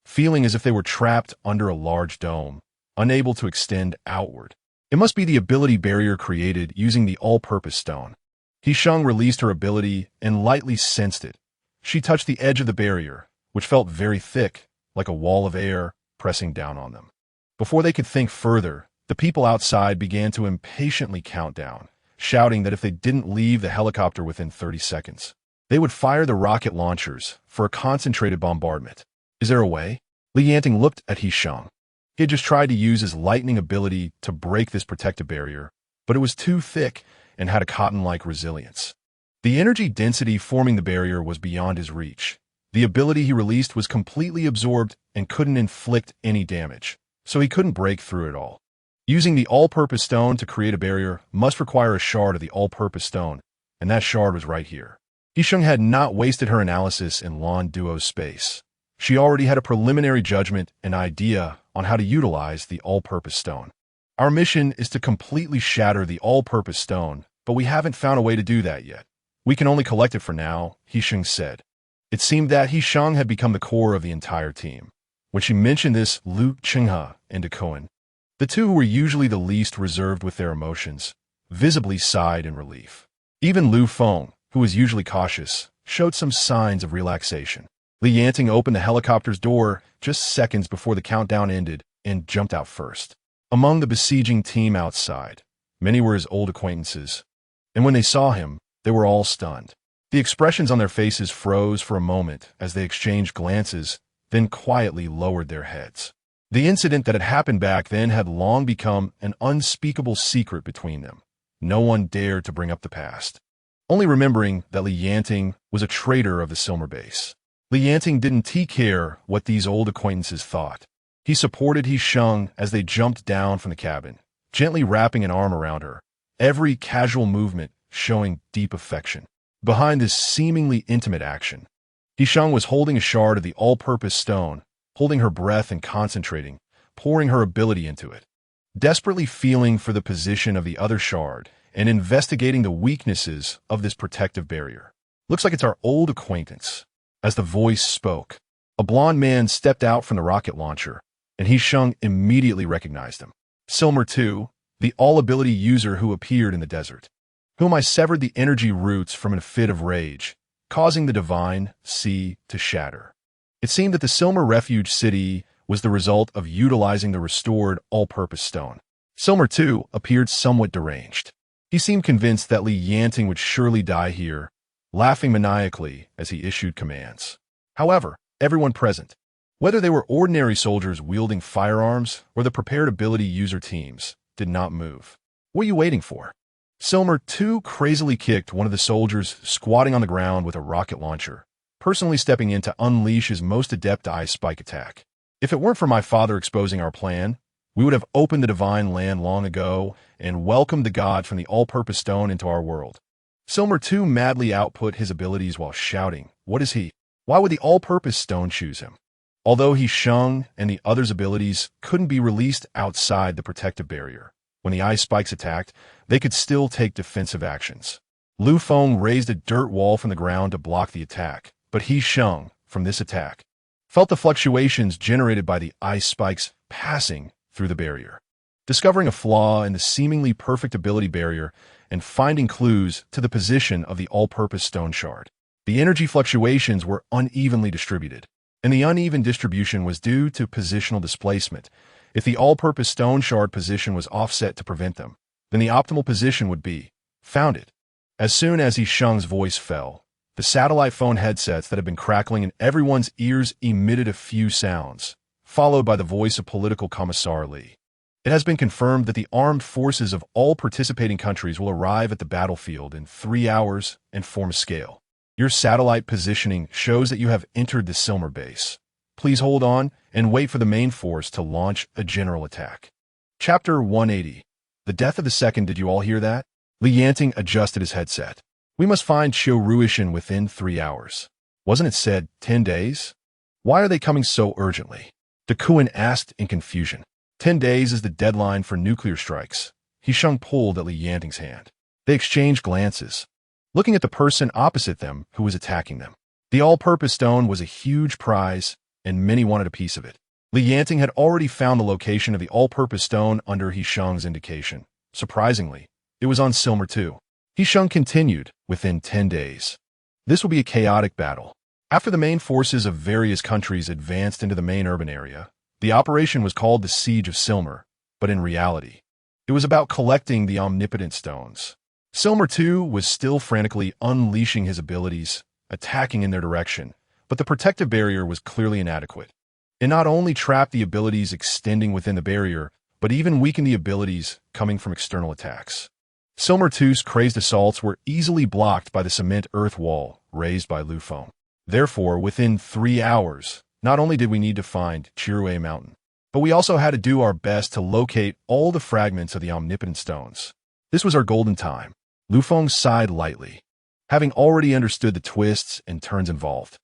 feeling as if they were trapped under a large dome, unable to extend outward. It must be the ability barrier created using the all-purpose stone. He Sheng released her ability and lightly sensed it. She touched the edge of the barrier, which felt very thick, like a wall of air pressing down on them. Before they could think further, the people outside began to impatiently count down, shouting that if they didn't leave the helicopter within 30 seconds, they would fire the rocket launchers for a concentrated bombardment. Is there a way? Li Yanting looked at He Sheng. He had just tried to use his lightning ability to break this protective barrier, but it was too thick and had a cotton-like resilience. The energy density forming the barrier was beyond his reach. The ability he released was completely absorbed and couldn't inflict any damage, so he couldn't break through it all. Using the all-purpose stone to create a barrier must require a shard of the all-purpose stone, and that shard was right here. He Sheng had not wasted her analysis in Lan Duo's space. She already had a preliminary judgment and idea on how to utilize the all-purpose stone. Our mission is to completely shatter the all-purpose stone, but we haven't found a way to do that yet. We can only collect it for now, He Sheng said. It seemed that He Sheng had become the core of the entire team. When she mentioned this, Lu Qinghe and Duan, the two who were usually the least reserved with their emotions, visibly sighed in relief. Even Lu Feng, who was usually cautious, showed some signs of relaxation. Li Yanting opened the helicopter's door just seconds before the countdown ended and jumped out first. Among the besieging team outside, many were his old acquaintances, and when they saw him, they were all stunned. The expressions on their faces froze for a moment as they exchanged glances, then quietly lowered their heads. The incident that had happened back then had long become an unspeakable secret between them. No one dared to bring up the past, only remembering that Li Yanting was a traitor of the Silmer base. Li Yanting didn't care what these old acquaintances thought. He supported He Sheng as they jumped down from the cabin, gently wrapping an arm around her, every casual movement showing deep affection. Behind this seemingly intimate action, He Sheng was holding a shard of the all-purpose stone, holding her breath and concentrating, pouring her ability into it, desperately feeling for the position of the other shard and investigating the weaknesses of this protective barrier. Looks like it's our old acquaintance. As the voice spoke, a blond man stepped out from the rocket launcher, and He Sheng immediately recognized him. Silmer too, the all-ability user who appeared in the desert, whom I severed the energy roots from in a fit of rage, causing the divine sea to shatter. It seemed that the Silmer refuge city was the result of utilizing the restored all-purpose stone. Silmer too appeared somewhat deranged. He seemed convinced that Li Yanting would surely die here, laughing maniacally as he issued commands. However, everyone present, whether they were ordinary soldiers wielding firearms or the prepared ability user teams, did not move. What are you waiting for? Silmer too crazily kicked one of the soldiers squatting on the ground with a rocket launcher, personally stepping in to unleash his most adept ice spike attack. If it weren't for my father exposing our plan, we would have opened the divine land long ago and welcomed the god from the all-purpose stone into our world. Silmer too madly output his abilities while shouting, "What is he? Why would the all-purpose stone choose him?" Although He Sheng and the others' abilities couldn't be released outside the protective barrier, when the ice spikes attacked, they could still take defensive actions. Lu Feng raised a dirt wall from the ground to block the attack, but He Sheng, from this attack, felt the fluctuations generated by the ice spikes passing through the barrier. Discovering a flaw in the seemingly perfect ability barrier and finding clues to the position of the all-purpose stone shard, the energy fluctuations were unevenly distributed, and the uneven distribution was due to positional displacement. If the all-purpose stone shard position was offset to prevent them, then the optimal position would be found it. As soon as He Sheng's voice fell, the satellite phone headsets that had been crackling in everyone's ears emitted a few sounds, followed by the voice of political commissar Li. It has been confirmed that the armed forces of all participating countries will arrive at the battlefield in 3 hours and form a scale. Your satellite positioning shows that you have entered the Silmer base. Please hold on and wait for the main force to launch a general attack. Chapter 180. The death of the second. Did you all hear that? Li Yanting adjusted his headset. We must find Qiu Ruishan within 3 hours. Wasn't it said 10 days? Why are they coming so urgently? Duan asked in confusion. 10 days is the deadline for nuclear strikes. He Sheng pulled at Li Yanting's hand. They exchanged glances, looking at the person opposite them who was attacking them. The all-purpose stone was a huge prize, and many wanted a piece of it. Li Yanting had already found the location of the all-purpose stone under He Sheng's indication. Surprisingly, it was on Silmer too. He Sheng continued, within 10 days. This will be a chaotic battle. After the main forces of various countries advanced into the main urban area, the operation was called the Siege of Silmer, but in reality, it was about collecting the omnipotent stones. Silmer too was still frantically unleashing his abilities, attacking in their direction, but the protective barrier was clearly inadequate. It not only trapped the abilities extending within the barrier, but even weakened the abilities coming from external attacks. Silmer II's crazed assaults were easily blocked by the cement earth wall raised by Lu Feng. Therefore, within 3 hours, not only did we need to find Chirue Mountain, but we also had to do our best to locate all the fragments of the omnipotent stones. This was our golden time. Lu Feng sighed lightly, having already understood the twists and turns involved.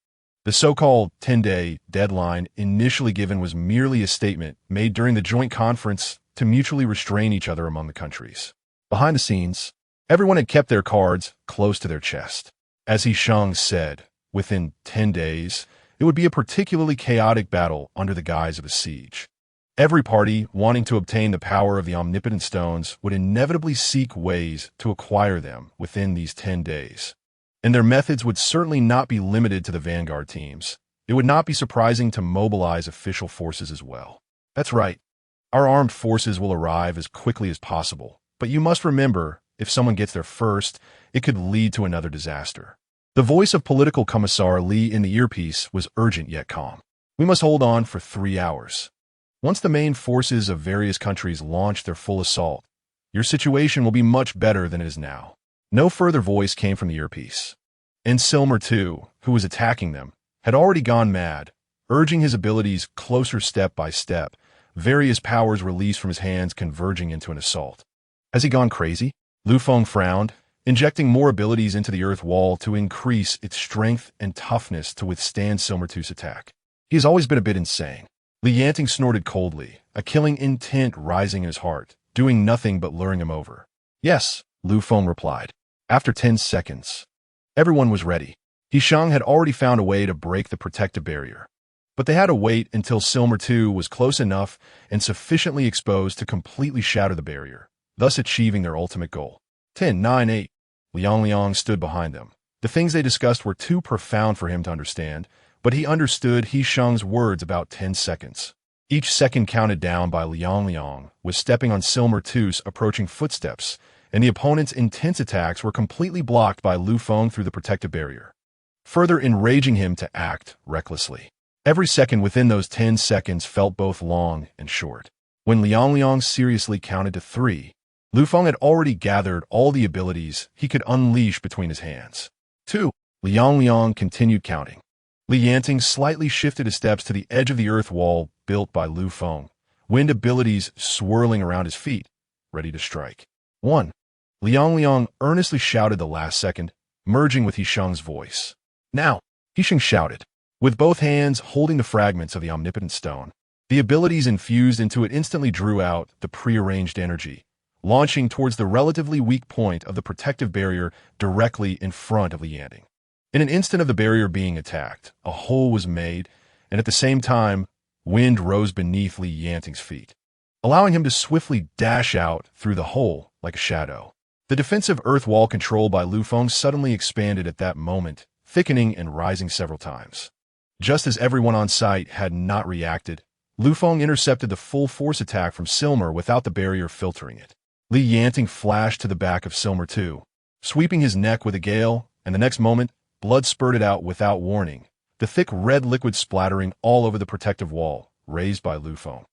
The so-called 10-day deadline initially given was merely a statement made during the joint conference to mutually restrain each other among the countries. Behind the scenes, everyone had kept their cards close to their chest. As He Sheng said, within 10 days, it would be a particularly chaotic battle under the guise of a siege. Every party wanting to obtain the power of the omnipotent stones would inevitably seek ways to acquire them within these 10 days. And their methods would certainly not be limited to the vanguard teams. It would not be surprising to mobilize official forces as well. That's right. Our armed forces will arrive as quickly as possible. But you must remember, if someone gets there first, it could lead to another disaster. The voice of political commissar Li in the earpiece was urgent yet calm. We must hold on for 3 hours. Once the main forces of various countries launch their full assault, your situation will be much better than it is now. No further voice came from the earpiece. And Silmer too, who was attacking them, had already gone mad, urging his abilities closer step by step, various powers released from his hands converging into an assault. Has he gone crazy? Lu Feng frowned, injecting more abilities into the earth wall to increase its strength and toughness to withstand Silmer II's attack. He has always been a bit insane. Li Yanting snorted coldly, a killing intent rising in his heart, doing nothing but luring him over. Yes, Lu Feng replied. After 10 seconds, everyone was ready. He Sheng had already found a way to break the protective barrier. But they had to wait until Silmer II was close enough and sufficiently exposed to completely shatter the barrier, thus achieving their ultimate goal. 10, 9, 8. Liang stood behind them. The things they discussed were too profound for him to understand, but he understood He Sheng's words about 10 seconds. Each second counted down by Liang was stepping on Silmer II's approaching footsteps, and the opponent's intense attacks were completely blocked by Lu Feng through the protective barrier, further enraging him to act recklessly. Every second within those 10 seconds felt both long and short. When Liang seriously counted to 3, Lu Feng had already gathered all the abilities he could unleash between his hands. 2. Liang continued counting. Li Yanting slightly shifted his steps to the edge of the earth wall built by Lu Feng, wind abilities swirling around his feet, ready to strike. 1. Liang earnestly shouted the last second, merging with He Sheng's voice. Now, He Sheng shouted, with both hands holding the fragments of the omnipotent stone. The abilities infused into it instantly drew out the prearranged energy, launching towards the relatively weak point of the protective barrier directly in front of Li Yanting. In an instant of the barrier being attacked, a hole was made, and at the same time, wind rose beneath Li Yanting's feet, allowing him to swiftly dash out through the hole like a shadow. The defensive earth wall controlled by Lu Feng suddenly expanded at that moment, thickening and rising several times. Just as everyone on site had not reacted, Lu Feng intercepted the full force attack from Silmer without the barrier filtering it. Li Yanting flashed to the back of Silmer II, sweeping his neck with a gale, and the next moment, blood spurted out without warning, the thick red liquid splattering all over the protective wall raised by Lu Feng.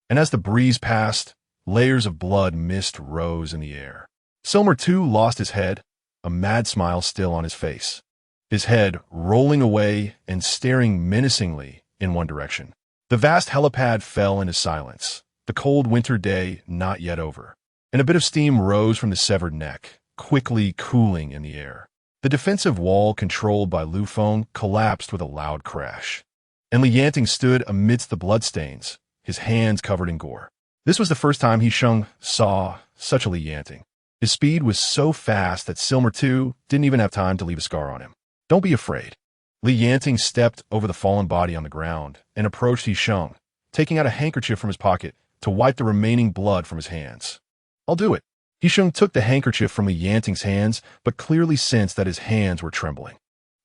And as the breeze passed, layers of blood mist rose in the air. Silmer II lost his head, a mad smile still on his face, his head rolling away and staring menacingly in one direction. The vast helipad fell into silence, the cold winter day not yet over, and a bit of steam rose from the severed neck, quickly cooling in the air. The defensive wall controlled by Lu Feng collapsed with a loud crash, and Li Yanting stood amidst the bloodstains, his hands covered in gore. This was the first time He Sheng saw such a Li Yanting. His speed was so fast that Silmer II didn't even have time to leave a scar on him. Don't be afraid. Li Yanting stepped over the fallen body on the ground and approached He Sheng, taking out a handkerchief from his pocket to wipe the remaining blood from his hands. I'll do it. He Sheng took the handkerchief from Li Yanting's hands, but clearly sensed that his hands were trembling.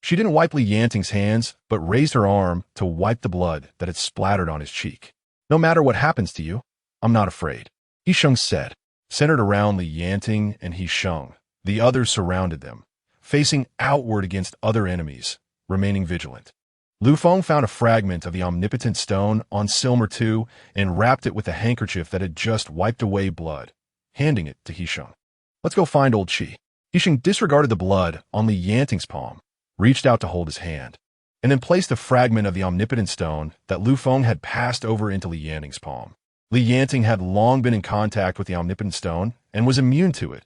She didn't wipe Li Yanting's hands, but raised her arm to wipe the blood that had splattered on his cheek. No matter what happens to you, I'm not afraid, He Sheng said. Centered around Li Yanting and He Sheng, the others surrounded them, facing outward against other enemies, remaining vigilant. Lu Feng found a fragment of the omnipotent stone on Silmer II and wrapped it with a handkerchief that had just wiped away blood, handing it to He Sheng. Let's go find old Qi. He Sheng disregarded the blood on Li Yanting's palm, reached out to hold his hand, and then placed a fragment of the omnipotent stone that Lu Feng had passed over into Li Yanting's palm. Li Yanting had long been in contact with the omnipotent stone and was immune to it,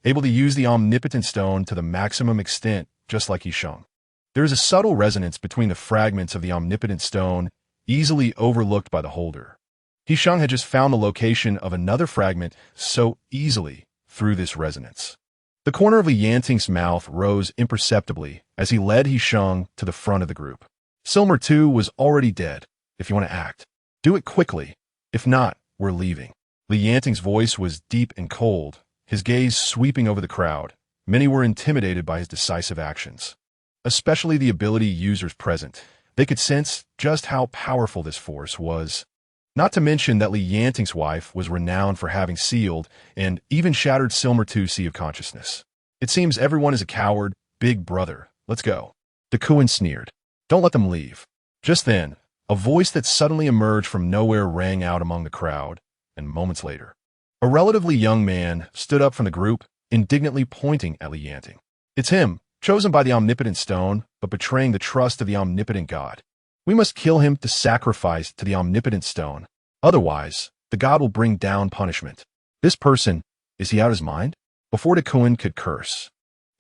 able to use the omnipotent stone to the maximum extent, just like He Sheng. There is a subtle resonance between the fragments of the omnipotent stone, easily overlooked by the holder. He Sheng had just found the location of another fragment so easily through this resonance. The corner of Li Yanting's mouth rose imperceptibly as he led He Sheng to the front of the group. Silmer II was already dead. If you want to act, do it quickly. If not, we're leaving. Li Yanting's voice was deep and cold, his gaze sweeping over the crowd. Many were intimidated by his decisive actions, especially the ability users present. They could sense just how powerful this force was. Not to mention that Li Yanting's wife was renowned for having sealed and even shattered Silmer II's sea of consciousness. It seems everyone is a coward, big brother. Let's go. Duan sneered. Don't let them leave. Just then, a voice that suddenly emerged from nowhere rang out among the crowd, and moments later, a relatively young man stood up from the group, indignantly pointing at Li Yanting. It's him, chosen by the omnipotent stone, but betraying the trust of the omnipotent god. We must kill him to sacrifice to the omnipotent stone. Otherwise, the god will bring down punishment. This person, is he out of his mind? Before Duan could curse,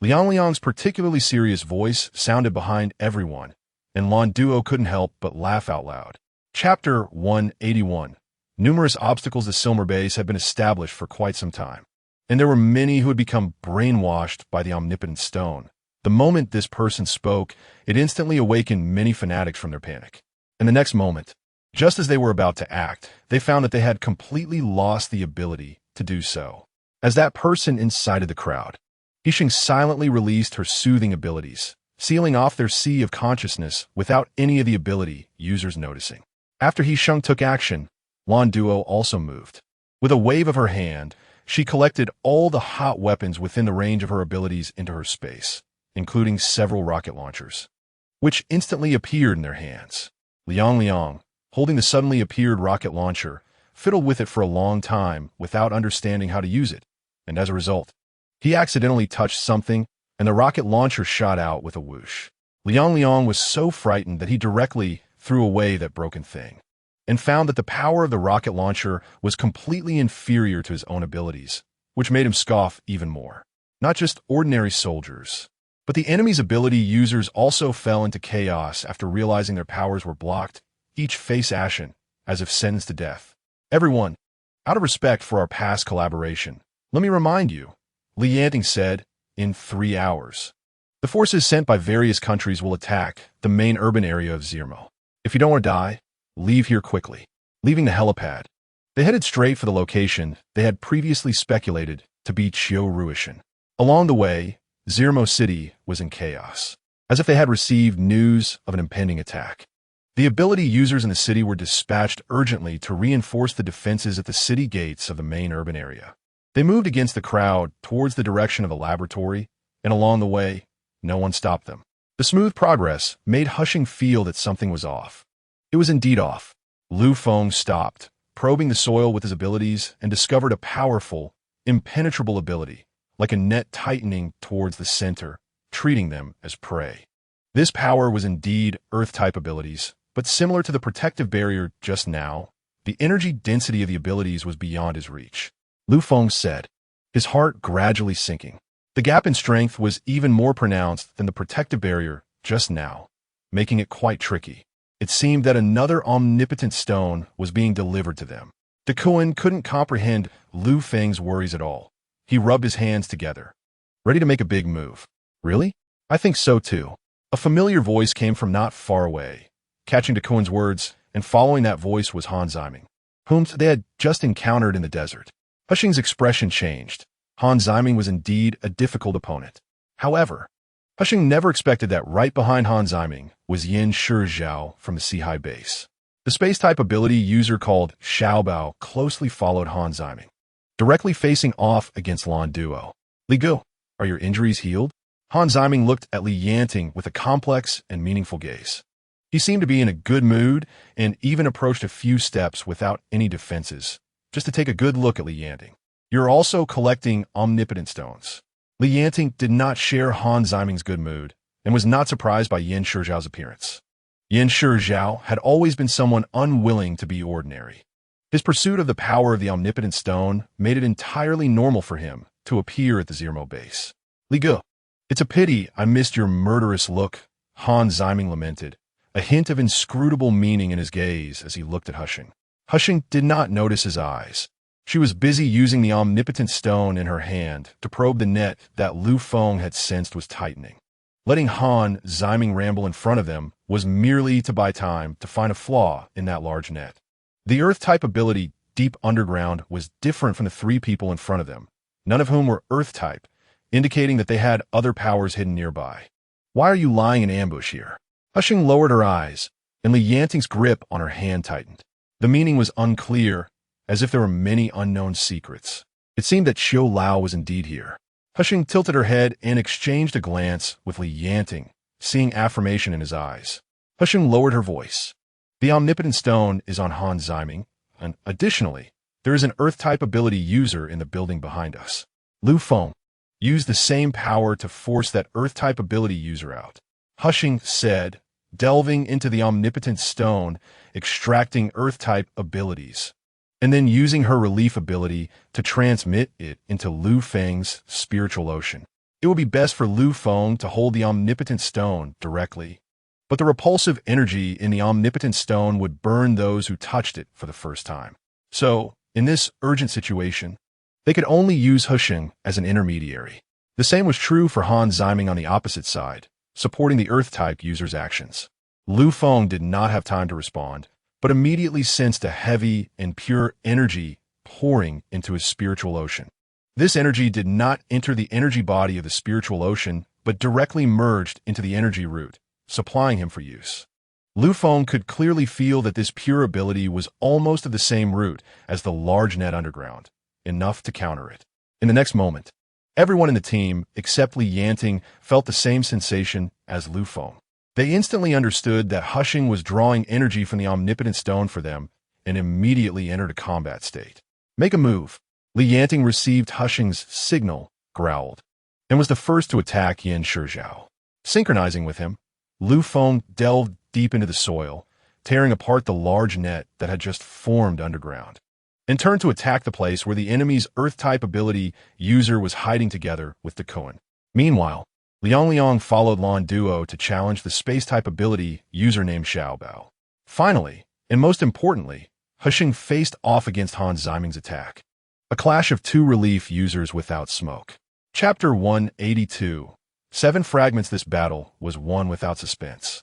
Liang's particularly serious voice sounded behind everyone, and Lan Duo couldn't help but laugh out loud. Chapter 181. Numerous obstacles to Silmer base had been established for quite some time, and there were many who had become brainwashed by the omnipotent stone. The moment this person spoke, it instantly awakened many fanatics from their panic. In the next moment, just as they were about to act, they found that they had completely lost the ability to do so. As that person incited the crowd, He Sheng silently released her soothing abilities, sealing off their sea of consciousness without any of the ability users noticing. After He Sheng took action, Lan Duo also moved. With a wave of her hand, she collected all the hot weapons within the range of her abilities into her space, including several rocket launchers, which instantly appeared in their hands. Liang, holding the suddenly appeared rocket launcher, fiddled with it for a long time without understanding how to use it, and as a result, he accidentally touched something, and the rocket launcher shot out with a whoosh. Liang was so frightened that he directly threw away that broken thing, and found that the power of the rocket launcher was completely inferior to his own abilities, which made him scoff even more. Not just ordinary soldiers, but the enemy's ability users also fell into chaos after realizing their powers were blocked, each face ashen, as if sentenced to death. Everyone, out of respect for our past collaboration, let me remind you, Li Yanting said, in 3 hours. The forces sent by various countries will attack the main urban area of Zermo. If you don't want to die, leave here quickly. Leaving the helipad, they headed straight for the location they had previously speculated to be Ruishan. Along the way, Zermo City was in chaos, as if they had received news of an impending attack. The ability users in the city were dispatched urgently to reinforce the defenses at the city gates of the main urban area. They moved against the crowd towards the direction of the laboratory, and along the way, no one stopped them. The smooth progress made Hushing feel that something was off. It was indeed off. Lu Feng stopped, probing the soil with his abilities, and discovered a powerful, impenetrable ability, like a net tightening towards the center, treating them as prey. This power was indeed Earth-type abilities, but similar to the protective barrier just now, the energy density of the abilities was beyond his reach. Lu Feng said, his heart gradually sinking. The gap in strength was even more pronounced than the protective barrier just now, making it quite tricky. It seemed that another omnipotent stone was being delivered to them. Duan couldn't comprehend Lu Feng's worries at all. He rubbed his hands together, ready to make a big move. Really? I think so too. A familiar voice came from not far away, catching Duan's words, and following that voice was Han Ziming, whom they had just encountered in the desert. He Sheng's expression changed. Han Ziming was indeed a difficult opponent. However, He Sheng never expected that right behind Han Ziming was Yin Shizhao from the Sea High base. The space-type ability user called Xiaobao closely followed Han Ziming, directly facing off against Lan Duo. Li Gu, are your injuries healed? Han Ziming looked at Li Yanting with a complex and meaningful gaze. He seemed to be in a good mood and even approached a few steps without any defenses, just to take a good look at Li Yanting. You're also collecting omnipotent stones. Li Yanting did not share Han Ziming's good mood and was not surprised by Yin Shizhao's appearance. Yin Shizhao had always been someone unwilling to be ordinary. His pursuit of the power of the omnipotent stone made it entirely normal for him to appear at the Zermo base. Li Gu, it's a pity I missed your murderous look, Han Ziming lamented, a hint of inscrutable meaning in his gaze as he looked at He Sheng. He Sheng did not notice his eyes. She was busy using the omnipotent stone in her hand to probe the net that Lu Feng had sensed was tightening. Letting Han Ziming ramble in front of them was merely to buy time to find a flaw in that large net. The Earth-type ability, Deep Underground, was different from the three people in front of them, none of whom were Earth-type, indicating that they had other powers hidden nearby. Why are you lying in ambush here? He Sheng lowered her eyes, and Li Yanting's grip on her hand tightened. The meaning was unclear, as if there were many unknown secrets. It seemed that Xiu Lao was indeed here. He Sheng tilted her head and exchanged a glance with Li Yanting, seeing affirmation in his eyes. He Sheng lowered her voice. The omnipotent stone is on Han Ziming, and additionally, there is an Earth-type ability user in the building behind us. Lu Feng used the same power to force that Earth-type ability user out. He Sheng said, delving into the omnipotent stone, extracting Earth-type abilities, and then using her relief ability to transmit it into Lu Feng's spiritual ocean. It would be best for Lu Feng to hold the omnipotent stone directly, but the repulsive energy in the omnipotent stone would burn those who touched it for the first time. So, in this urgent situation, they could only use He Sheng as an intermediary. The same was true for Han Ziming on the opposite side, supporting the Earth-type user's actions. Lu Feng did not have time to respond, but immediately sensed a heavy and pure energy pouring into his spiritual ocean. This energy did not enter the energy body of the spiritual ocean, but directly merged into the energy root, supplying him for use. Lu Feng could clearly feel that this pure ability was almost of the same root as the large net underground, enough to counter it. In the next moment, everyone in the team, except Li Yanting, felt the same sensation as Lu Feng. They instantly understood that He Sheng was drawing energy from the omnipotent stone for them and immediately entered a combat state. Make a move. Li Yanting received He Sheng's signal, growled, and was the first to attack Yin Shizhao. Synchronizing with him, Lu Feng delved deep into the soil, tearing apart the large net that had just formed underground, and turned to attack the place where the enemy's Earth-type ability user was hiding together with Duan. Meanwhile, Liang followed Lan Duo to challenge the space-type ability user named Xiaobao. Finally, and most importantly, He Sheng faced off against Han Ziming's attack. A clash of two relief users without smoke. Chapter 182. 7 fragments. This battle was won without suspense.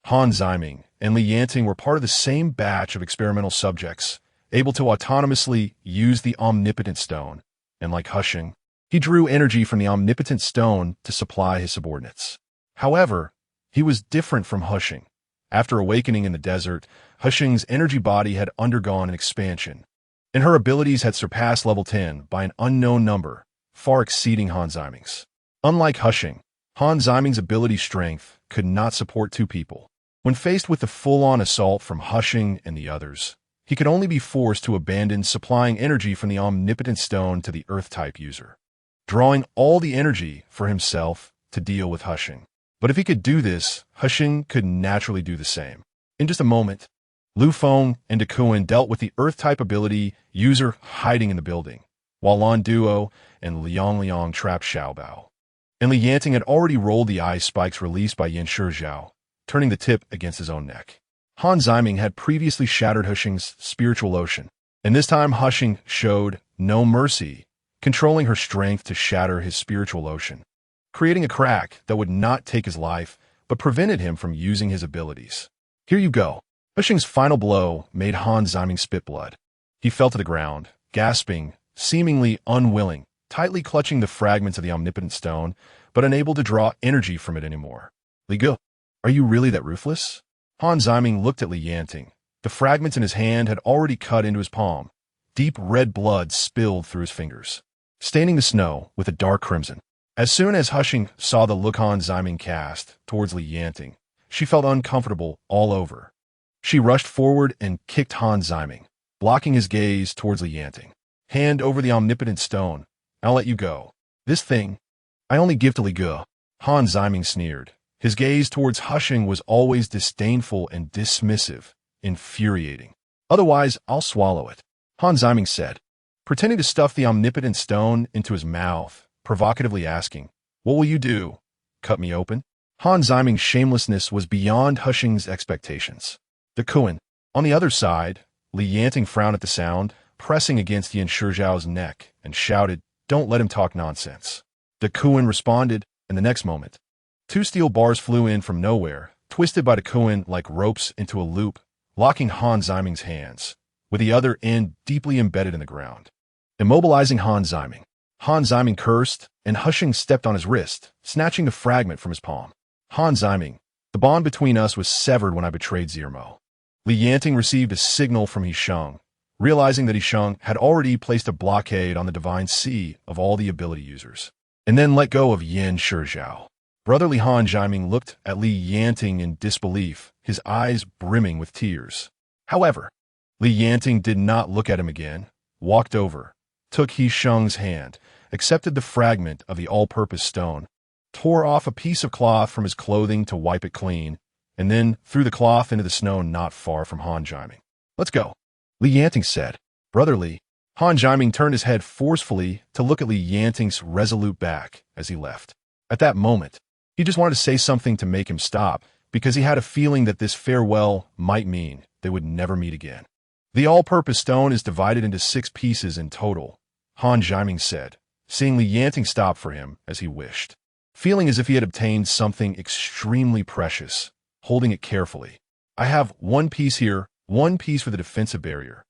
Han Ziming and Li Yanting were part of the same batch of experimental subjects, able to autonomously use the omnipotent stone, and like He Sheng, he drew energy from the omnipotent stone to supply his subordinates. However, he was different from He Sheng. After awakening in the desert, He Sheng's energy body had undergone an expansion, and her abilities had surpassed level 10 by an unknown number, far exceeding Han Ziming's. Unlike He Sheng, Han Ziming's ability strength could not support 2 people. When faced with the full-on assault from He Sheng and the others, he could only be forced to abandon supplying energy from the omnipotent stone to the Earth-type user, drawing all the energy for himself to deal with He Sheng. But if he could do this, He Sheng could naturally do the same. In just a moment, Lu Feng and Duan dealt with the Earth-type ability user hiding in the building, while Lan Duo and Liang trapped Xiaobao. And Li Yanting had already rolled the ice spikes released by Yin Shizhao, turning the tip against his own neck. Han Ziming had previously shattered He Sheng's spiritual ocean, and this time He Sheng showed no mercy, controlling her strength to shatter his spiritual ocean, creating a crack that would not take his life, but prevented him from using his abilities. Here you go. He Sheng's final blow made Han Ziming spit blood. He fell to the ground, gasping, seemingly unwilling, tightly clutching the fragments of the omnipotent stone, but unable to draw energy from it anymore. Li Ge, are you really that ruthless? Han Ziming looked at Li Yanting. The fragments in his hand had already cut into his palm. Deep red blood spilled through his fingers, staining the snow with a dark crimson. As soon as He Sheng saw the look Han Ziming cast towards Li Yanting, she felt uncomfortable all over. She rushed forward and kicked Han Ziming, blocking his gaze towards Li Yanting. Hand over the omnipotent stone. I'll let you go. This thing, I only give to Li Ge. Han Ziming sneered. His gaze towards He Sheng was always disdainful and dismissive, infuriating. Otherwise, I'll swallow it, Han Ziming said, pretending to stuff the omnipotent stone into his mouth, provocatively asking, what will you do? Cut me open? Han Ziming's shamelessness was beyond He Sheng's expectations. The Kuan. On the other side, Li Yanting frowned at the sound, pressing against Yan Shizhao's neck, and shouted, don't let him talk nonsense. The Kuan responded, and the next moment, two steel bars flew in from nowhere, twisted by the Kuan like ropes into a loop, locking Han Ziming's hands, with the other end deeply embedded in the ground. Immobilizing Han Ziming. Han Ziming cursed, and He Sheng stepped on his wrist, snatching the fragment from his palm. Han Ziming, the bond between us was severed when I betrayed Zermo. Li Yanting received a signal from He Sheng, realizing that He Sheng had already placed a blockade on the divine sea of all the ability users, and then let go of Yan Shizhao. Brotherly Han Ziming looked at Li Yanting in disbelief, his eyes brimming with tears. However, Li Yanting did not look at him again, walked over, took He Sheng's hand, accepted the fragment of the all-purpose stone, tore off a piece of cloth from his clothing to wipe it clean, and then threw the cloth into the snow not far from Han Ziming. Let's go, Li Yanting said. Brotherly, Han Ziming turned his head forcefully to look at Li Yanting's resolute back as he left. At that moment, he just wanted to say something to make him stop, because he had a feeling that this farewell might mean they would never meet again. The all-purpose stone is divided into 6 pieces in total, Han Ziming said, seeing Li Yanting stop for him as he wished, feeling as if he had obtained something extremely precious, holding it carefully. I have 1 piece here, 1 piece for the defensive barrier,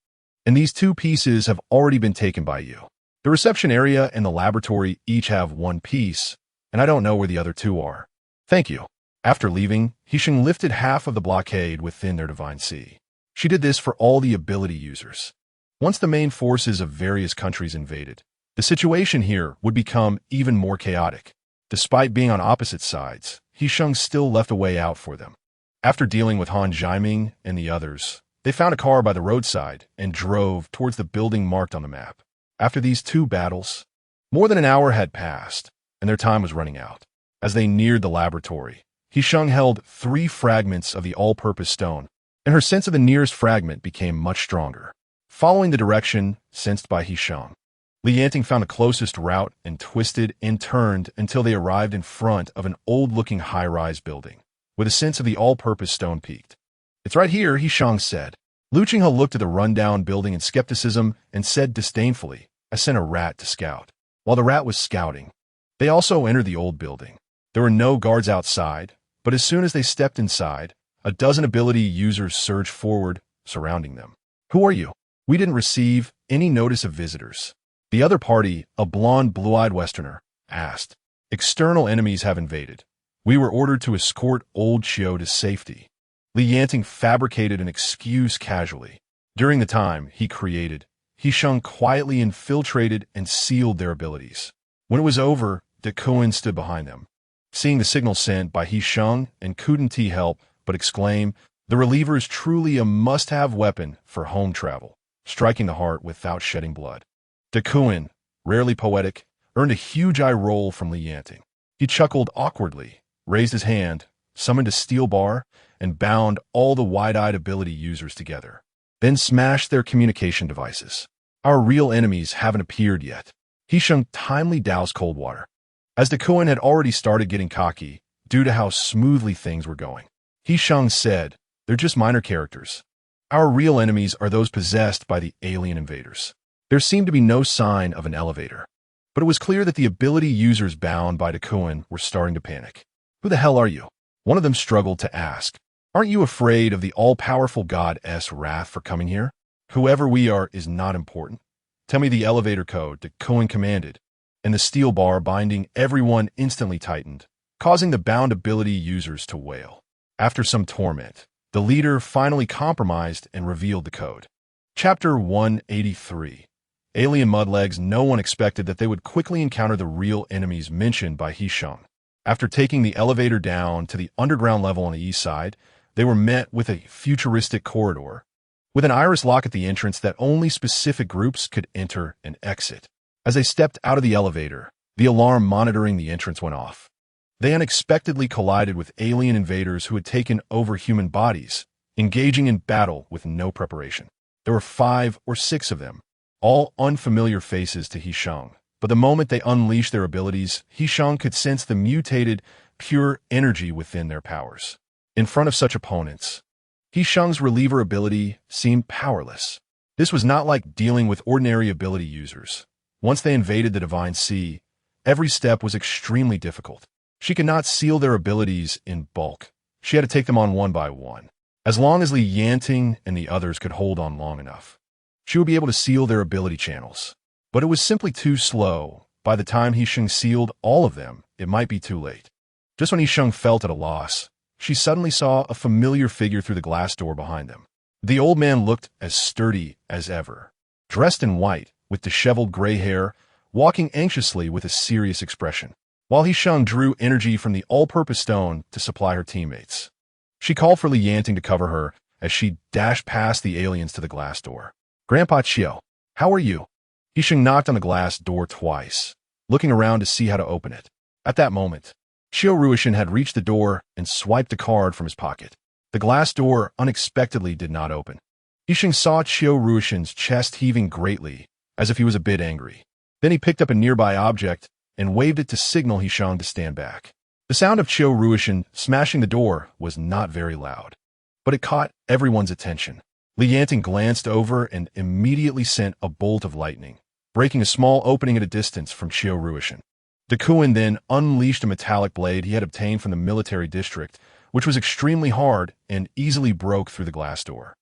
and these 2 pieces have already been taken by you. The reception area and the laboratory each have 1 piece, and I don't know where the other 2 are. Thank you. After leaving, He Sheng lifted half of the blockade within their divine sea. She did this for all the ability users. Once the main forces of various countries invaded, the situation here would become even more chaotic. Despite being on opposite sides, He Sheng still left a way out for them. After dealing with Han Ziming and the others, they found a car by the roadside and drove towards the building marked on the map. After these 2 battles, more than an hour had passed, and their time was running out. As they neared the laboratory, He Sheng held 3 fragments of the all-purpose stone, and her sense of the nearest fragment became much stronger. Following the direction sensed by He Sheng, Li Yanting found the closest route and twisted and turned until they arrived in front of an old-looking high-rise building, with a sense of the all-purpose stone peaked. It's right here, He Sheng said. Lu Qinghe looked at the rundown building in skepticism and said disdainfully, I sent a rat to scout. While the rat was scouting, they also entered the old building. There were no guards outside, but as soon as they stepped inside, a dozen ability users surged forward, surrounding them. Who are you? We didn't receive any notice of visitors. The other party, a blonde, blue-eyed Westerner, asked. External enemies have invaded. We were ordered to escort old Qiu to safety. Li Yanting fabricated an excuse casually. During the time he created, He Sheng quietly infiltrated and sealed their abilities. When it was over, De Kuan stood behind them. Seeing the signal sent by He Sheng and couldn't he help but exclaim, the reliever is truly a must-have weapon for home travel, striking the heart without shedding blood. De Kuan, rarely poetic, earned a huge eye roll from Li Yanting. He chuckled awkwardly, raised his hand, summoned a steel bar, and bound all the wide-eyed ability users together, then smashed their communication devices. Our real enemies haven't appeared yet. He Sheng timely doused cold water, as De Kuan had already started getting cocky due to how smoothly things were going. He Sheng said, they're just minor characters. Our real enemies are those possessed by the alien invaders. There seemed to be no sign of an elevator, but it was clear that the ability users bound by De Kuan were starting to panic. Who the hell are you? One of them struggled to ask, "Aren't you afraid of the all-powerful God's wrath for coming here? Whoever we are is not important. Tell me the elevator code," Duan commanded, and the steel bar binding everyone instantly tightened, causing the bound ability users to wail. After some torment, the leader finally compromised and revealed the code. Chapter 183. Alien Mudlegs. No one expected that they would quickly encounter the real enemies mentioned by He Sheng. After taking the elevator down to the underground level on the east side, they were met with a futuristic corridor, with an iris lock at the entrance that only specific groups could enter and exit. As they stepped out of the elevator, the alarm monitoring the entrance went off. They unexpectedly collided with alien invaders who had taken over human bodies, engaging in battle with no preparation. There were 5 or 6 of them, all unfamiliar faces to He Sheng. But the moment they unleashed their abilities, He Sheng could sense the mutated, pure energy within their powers. In front of such opponents, He Sheng's reliever ability seemed powerless. This was not like dealing with ordinary ability users. Once they invaded the Divine Sea, every step was extremely difficult. She could not seal their abilities in bulk. She had to take them on one by one. As long as Yanting and the others could hold on long enough, she would be able to seal their ability channels. But it was simply too slow. By the time He Sheng sealed all of them, it might be too late. Just when He Sheng felt at a loss, she suddenly saw a familiar figure through the glass door behind them. The old man looked as sturdy as ever, dressed in white, with disheveled gray hair, walking anxiously with a serious expression, while He Sheng drew energy from the all-purpose stone to supply her teammates. She called for Yanting to cover her as she dashed past the aliens to the glass door. "Grandpa Chiao, how are you?" He Sheng knocked on the glass door twice, looking around to see how to open it. At that moment, Chiao Ruishan had reached the door and swiped a card from his pocket. The glass door unexpectedly did not open. He Sheng saw Chiao Ruishan's chest heaving greatly, as if he was a bit angry. Then he picked up a nearby object and waved it to signal He Sheng to stand back. The sound of Chiao Ruishan smashing the door was not very loud, but it caught everyone's attention. Yanting glanced over and immediately sent a bolt of lightning, breaking a small opening at a distance from Chiao Ruishan. Duan then unleashed a metallic blade he had obtained from the military district, which was extremely hard and easily broke through the glass door.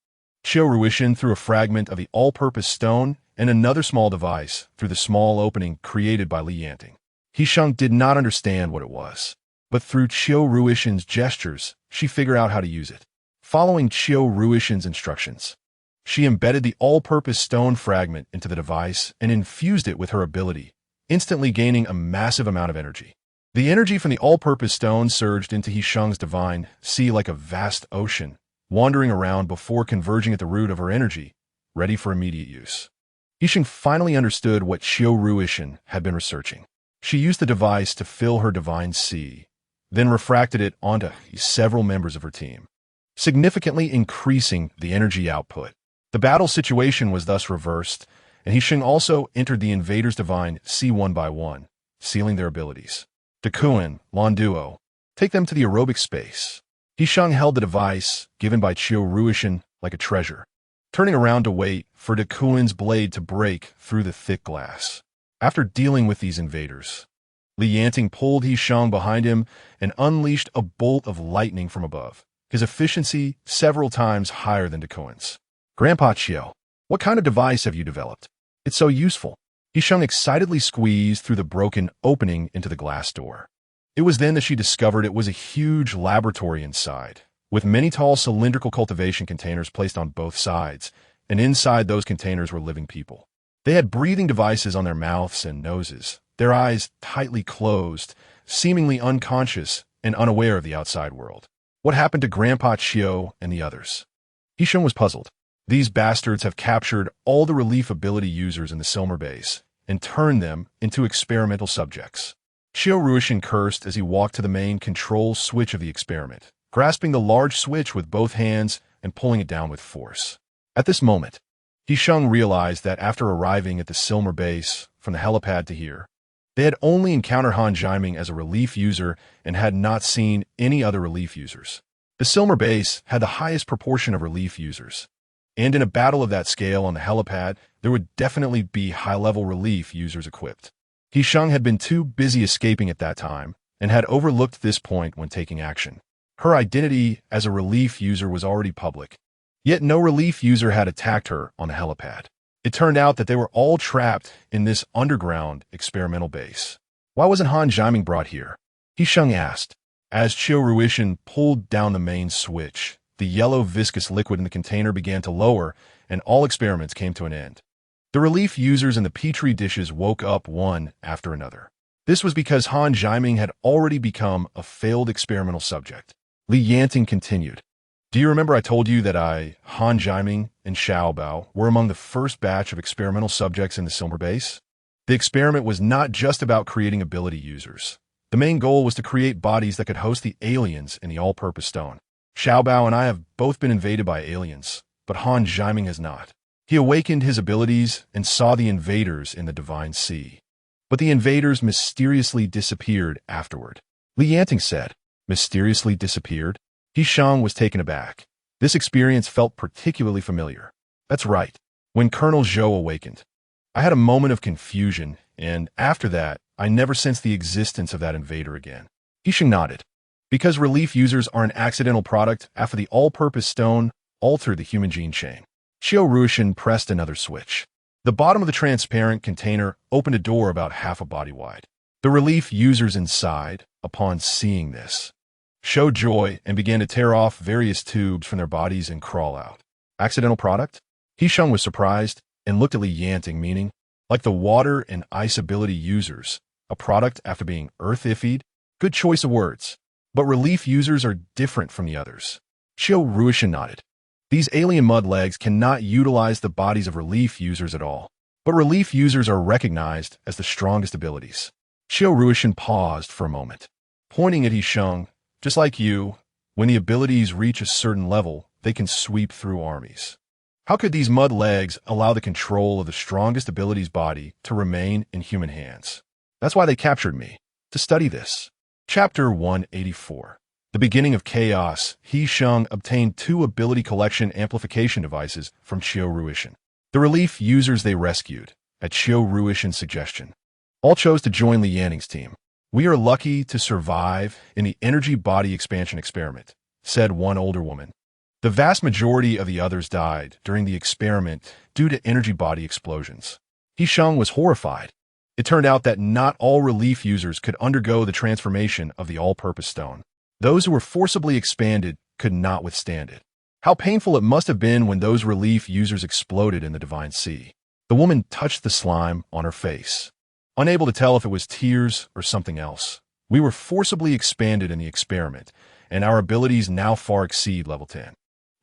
Chiao Ruishan threw a fragment of the all-purpose stone and another small device through the small opening created by Yanting. He Sheng did not understand what it was, but through Chiao Ruishan's gestures, she figured out how to use it. Following Chiao Ruishan's instructions, she embedded the all-purpose stone fragment into the device and infused it with her ability, instantly gaining a massive amount of energy. The energy from the all-purpose stone surged into He Sheng's divine sea like a vast ocean, wandering around before converging at the root of her energy, ready for immediate use. He Sheng finally understood what Chiao Ruishan had been researching. She used the device to fill her divine sea, then refracted it onto several members of her team, significantly increasing the energy output. The battle situation was thus reversed, and He Sheng also entered the invaders' divine sea one by one, sealing their abilities. Duan, Duo, take them to the aerobic space. He Sheng held the device, given by Chiao Ruishan, like a treasure, turning around to wait for Duan's blade to break through the thick glass. After dealing with these invaders, Yanting pulled He Sheng behind him and unleashed a bolt of lightning from above, his efficiency several times higher than Duan's. "Grandpa Chiao, what kind of device have you developed? It's so useful." He Sheng excitedly squeezed through the broken opening into the glass door. It was then that she discovered it was a huge laboratory inside, with many tall cylindrical cultivation containers placed on both sides, and inside those containers were living people. They had breathing devices on their mouths and noses, their eyes tightly closed, seemingly unconscious and unaware of the outside world. What happened to Grandpa Chiao and the others? He Sheng was puzzled. These bastards have captured all the relief ability users in the Silmer base and turned them into experimental subjects. Chiao Ruishan cursed as he walked to the main control switch of the experiment, grasping the large switch with both hands and pulling it down with force. At this moment, He Sheng realized that after arriving at the Silmer base from the helipad to here, they had only encountered Han Jiaming as a relief user and had not seen any other relief users. The Silmer base had the highest proportion of relief users, and in a battle of that scale on the helipad, there would definitely be high-level relief users equipped. He Sheng had been too busy escaping at that time and had overlooked this point when taking action. Her identity as a relief user was already public, yet no relief user had attacked her on the helipad. It turned out that they were all trapped in this underground experimental base. Why wasn't Han Jiming brought here? He Sheng asked. As Chiu Ruishan pulled down the main switch, the yellow viscous liquid in the container began to lower, and all experiments came to an end. The relief users in the petri dishes woke up one after another. This was because Han Jiming had already become a failed experimental subject. Li Yanting continued. Do you remember I told you that Han Jiming, and Xiao Bao were among the first batch of experimental subjects in the Silmer base? The experiment was not just about creating ability users. The main goal was to create bodies that could host the aliens in the all-purpose stone. Xiao Bao and I have both been invaded by aliens, but Han Jiming has not. He awakened his abilities and saw the invaders in the Divine Sea. But the invaders mysteriously disappeared afterward. Li Yanting said. Mysteriously disappeared? He Sheng was taken aback. This experience felt particularly familiar. That's right. When Colonel Zhou awakened, I had a moment of confusion, and after that, I never sensed the existence of that invader again. He Sheng nodded. Because relief users are an accidental product after the all-purpose stone altered the human gene chain. Chiu Ruishan pressed another switch. The bottom of the transparent container opened a door about half a body wide. The relief users inside, upon seeing this, showed joy and began to tear off various tubes from their bodies and crawl out. Accidental product? He Sheng was surprised and looked at Li Yanting, meaning, like the water and ice ability users, a product after being earth-iffied? Good choice of words. But relief users are different from the others. Chiu Ruishan nodded. These alien mud legs cannot utilize the bodies of relief users at all, but relief users are recognized as the strongest abilities. Chiu Ruishan paused for a moment, pointing at He Sheng. Just like you, when the abilities reach a certain level, they can sweep through armies. How could these mud legs allow the control of the strongest ability's body to remain in human hands? That's why they captured me, to study this. Chapter 184. The beginning of chaos. He Sheng obtained 2 ability collection amplification devices from Chiu Ruishan. The relief users they rescued, at Chiu Ruishan's suggestion, all chose to join Li Yanting's team. We are lucky to survive in the energy body expansion experiment, said one older woman. The vast majority of the others died during the experiment due to energy body explosions. He Sheng was horrified. It turned out that not all relief users could undergo the transformation of the all-purpose stone. Those who were forcibly expanded could not withstand it. How painful it must have been when those relief users exploded in the Divine Sea. The woman touched the slime on her face, unable to tell if it was tears or something else. We were forcibly expanded in the experiment, and our abilities now far exceed level 10.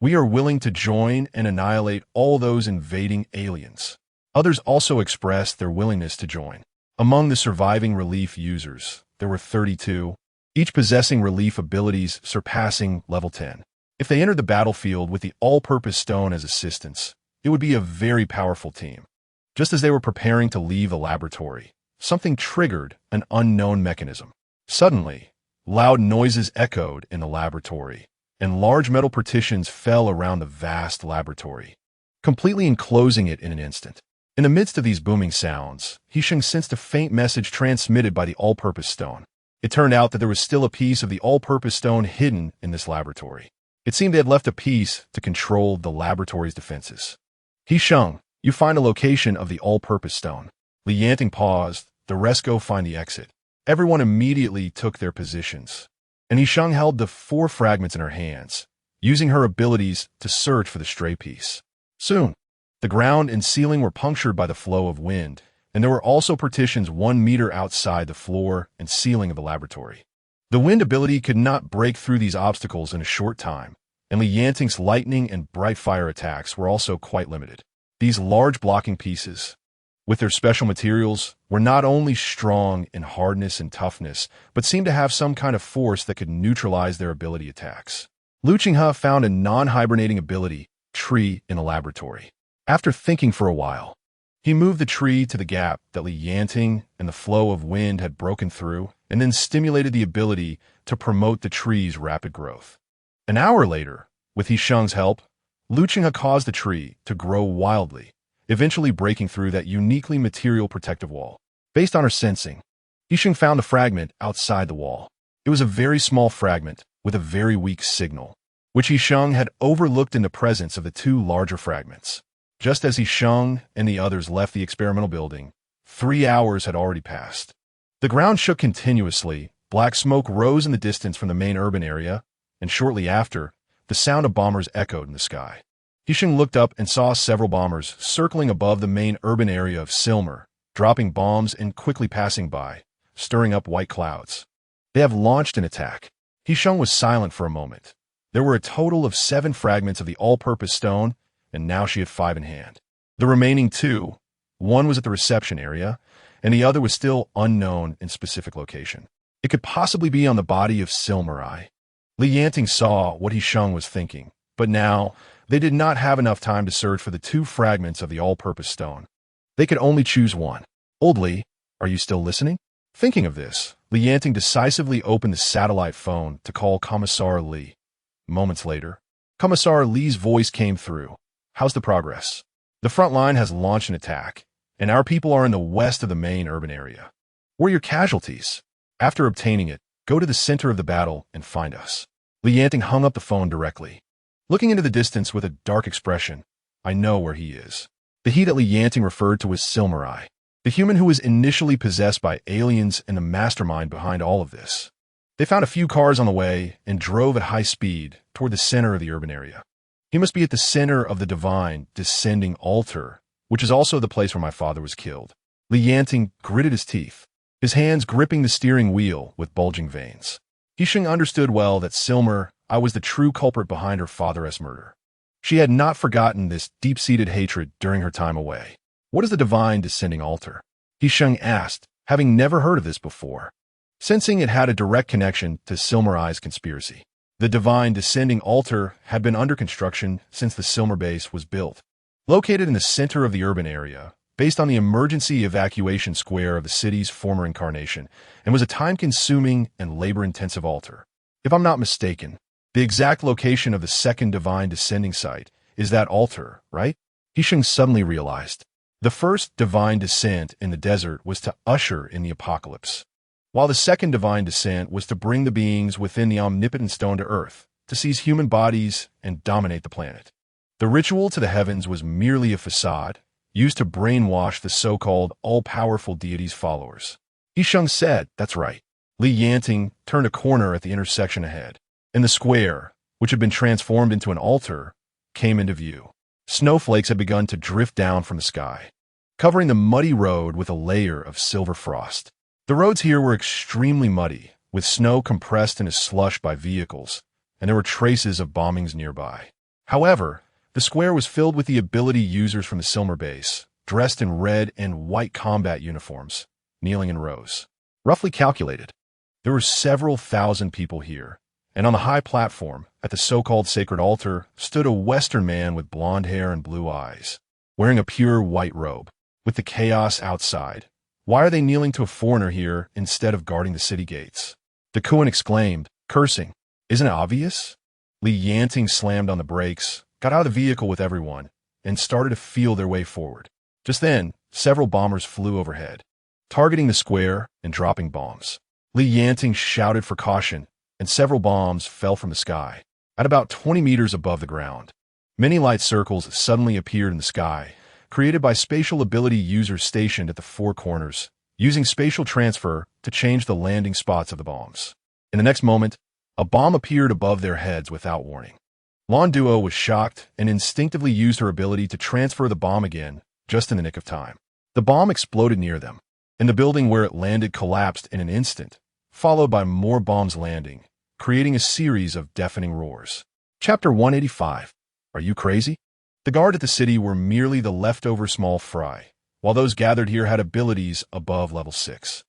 We are willing to join and annihilate all those invading aliens. Others also expressed their willingness to join. Among the surviving relief users, there were 32, each possessing relief abilities surpassing level 10. If they entered the battlefield with the all-purpose stone as assistance, it would be a very powerful team. Just as they were preparing to leave the laboratory, something triggered an unknown mechanism. Suddenly, loud noises echoed in the laboratory, and large metal partitions fell around the vast laboratory, completely enclosing it in an instant. In the midst of these booming sounds, He Sheng sensed a faint message transmitted by the all-purpose stone. It turned out that there was still a piece of the all-purpose stone hidden in this laboratory. It seemed they had left a piece to control the laboratory's defenses. He Sheng, you find a location of the all-purpose stone. Li Yanting paused. The rest go find the exit. Everyone immediately took their positions, and He Sheng held the 4 fragments in her hands, using her abilities to search for the stray piece. Soon, the ground and ceiling were punctured by the flow of wind, and there were also partitions 1 meter outside the floor and ceiling of the laboratory. The wind ability could not break through these obstacles in a short time, and Li Yanting's lightning and bright fire attacks were also quite limited. These large blocking pieces, with their special materials, were not only strong in hardness and toughness, but seemed to have some kind of force that could neutralize their ability attacks. Lu Qinghe found a non-hibernating ability, tree, in the laboratory. After thinking for a while, he moved the tree to the gap that Li Yanting and the flow of wind had broken through, and then stimulated the ability to promote the tree's rapid growth. An hour later, with He Sheng's help, Lu Qinghe caused the tree to grow wildly, eventually breaking through that uniquely material protective wall. Based on her sensing, He Sheng found a fragment outside the wall. It was a very small fragment, with a very weak signal, which He Sheng had overlooked in the presence of the two larger fragments. Just as He Sheng and the others left the experimental building, 3 hours had already passed. The ground shook continuously, black smoke rose in the distance from the main urban area, and shortly after, the sound of bombers echoed in the sky. He Sheng looked up and saw several bombers circling above the main urban area of Silmer, dropping bombs and quickly passing by, stirring up white clouds. They have launched an attack. He Sheng was silent for a moment. There were a total of 7 fragments of the all-purpose stone, and now she had 5 in hand. The remaining 2, one was at the reception area, and the other was still unknown in specific location. It could possibly be on the body of Silmer. Yanting saw what He Sheng was thinking, but now they did not have enough time to search for the 2 fragments of the all-purpose stone. They could only choose one. Old Li, are you still listening? Thinking of this, Yanting decisively opened the satellite phone to call Commissar Li. Moments later, Commissar Li's voice came through. How's the progress? The front line has launched an attack, and our people are in the west of the main urban area. Where are your casualties? After obtaining it, go to the center of the battle and find us. Yanting hung up the phone directly. Looking into the distance with a dark expression, I know where he is. The he that Yanting referred to as Silmer, the human who was initially possessed by aliens and the mastermind behind all of this. They found a few cars on the way and drove at high speed toward the center of the urban area. He must be at the center of the divine descending altar, which is also the place where my father was killed. Yanting gritted his teeth, his hands gripping the steering wheel with bulging veins. He Sheng understood well that Silmer was the true culprit behind her father's murder. She had not forgotten this deep-seated hatred during her time away. What is the divine descending altar? He Sheng asked, having never heard of this before, sensing it had a direct connection to Silmer's conspiracy. The divine descending altar had been under construction since the Silmer base was built. Located in the center of the urban area, based on the emergency evacuation square of the city's former incarnation, and was a time-consuming and labor-intensive altar. If I'm not mistaken, the exact location of the second divine descending site is that altar, right? He Sheng suddenly realized. The first divine descent in the desert was to usher in the apocalypse, while the second divine descent was to bring the beings within the omnipotent stone to Earth, to seize human bodies and dominate the planet. The ritual to the heavens was merely a facade, used to brainwash the so-called all-powerful deity's followers. He Sheng said, that's right. Yanting turned a corner at the intersection ahead, and the square, which had been transformed into an altar, came into view. Snowflakes had begun to drift down from the sky, covering the muddy road with a layer of silver frost. The roads here were extremely muddy, with snow compressed into slush by vehicles, and there were traces of bombings nearby. However, the square was filled with the ability users from the Silmer base, dressed in red and white combat uniforms, kneeling in rows. Roughly calculated, there were several thousand people here, and on the high platform, at the so-called sacred altar, stood a Western man with blonde hair and blue eyes, wearing a pure white robe. With the chaos outside, why are they kneeling to a foreigner here instead of guarding the city gates? The Kuan exclaimed, cursing. Isn't it obvious? Yanting slammed on the brakes, got out of the vehicle with everyone, and started to feel their way forward. Just then, several bombers flew overhead, targeting the square and dropping bombs. Yanting shouted for caution, and several bombs fell from the sky, at about 20 meters above the ground. Many light circles suddenly appeared in the sky, created by spatial ability users stationed at the 4 corners, using spatial transfer to change the landing spots of the bombs. In the next moment, a bomb appeared above their heads without warning. Lon Duo was shocked and instinctively used her ability to transfer the bomb again, just in the nick of time. The bomb exploded near them, and the building where it landed collapsed in an instant, followed by more bombs landing, creating a series of deafening roars. Chapter 185. Are you crazy? The guard at the city were merely the leftover small fry, while those gathered here had abilities above level 6.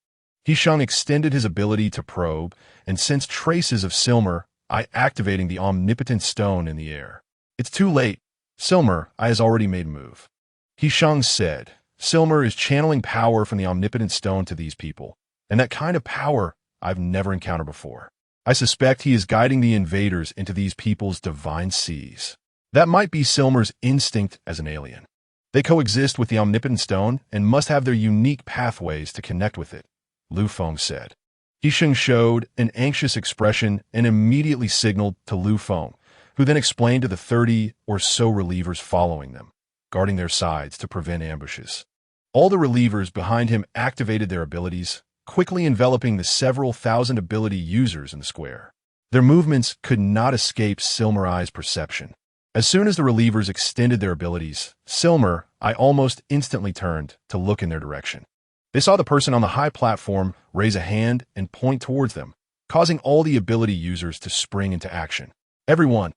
He Sheng extended his ability to probe and sensed traces of Silmer activating the omnipotent stone in the air. It's too late. Silmer has already made a move. He Sheng said, Silmer is channeling power from the omnipotent stone to these people, and that kind of power I've never encountered before. I suspect he is guiding the invaders into these people's divine seas. That might be Silmer's instinct as an alien. They coexist with the omnipotent stone and must have their unique pathways to connect with it, Lu Feng said. He Sheng showed an anxious expression and immediately signaled to Lu Feng, who then explained to the 30 or so relievers following them, guarding their sides to prevent ambushes. All the relievers behind him activated their abilities, quickly enveloping the several thousand ability users in the square. Their movements could not escape Silmer's perception. As soon as the relievers extended their abilities, Silmer, I almost instantly turned to look in their direction. They saw the person on the high platform raise a hand and point towards them, causing all the ability users to spring into action. "Everyone,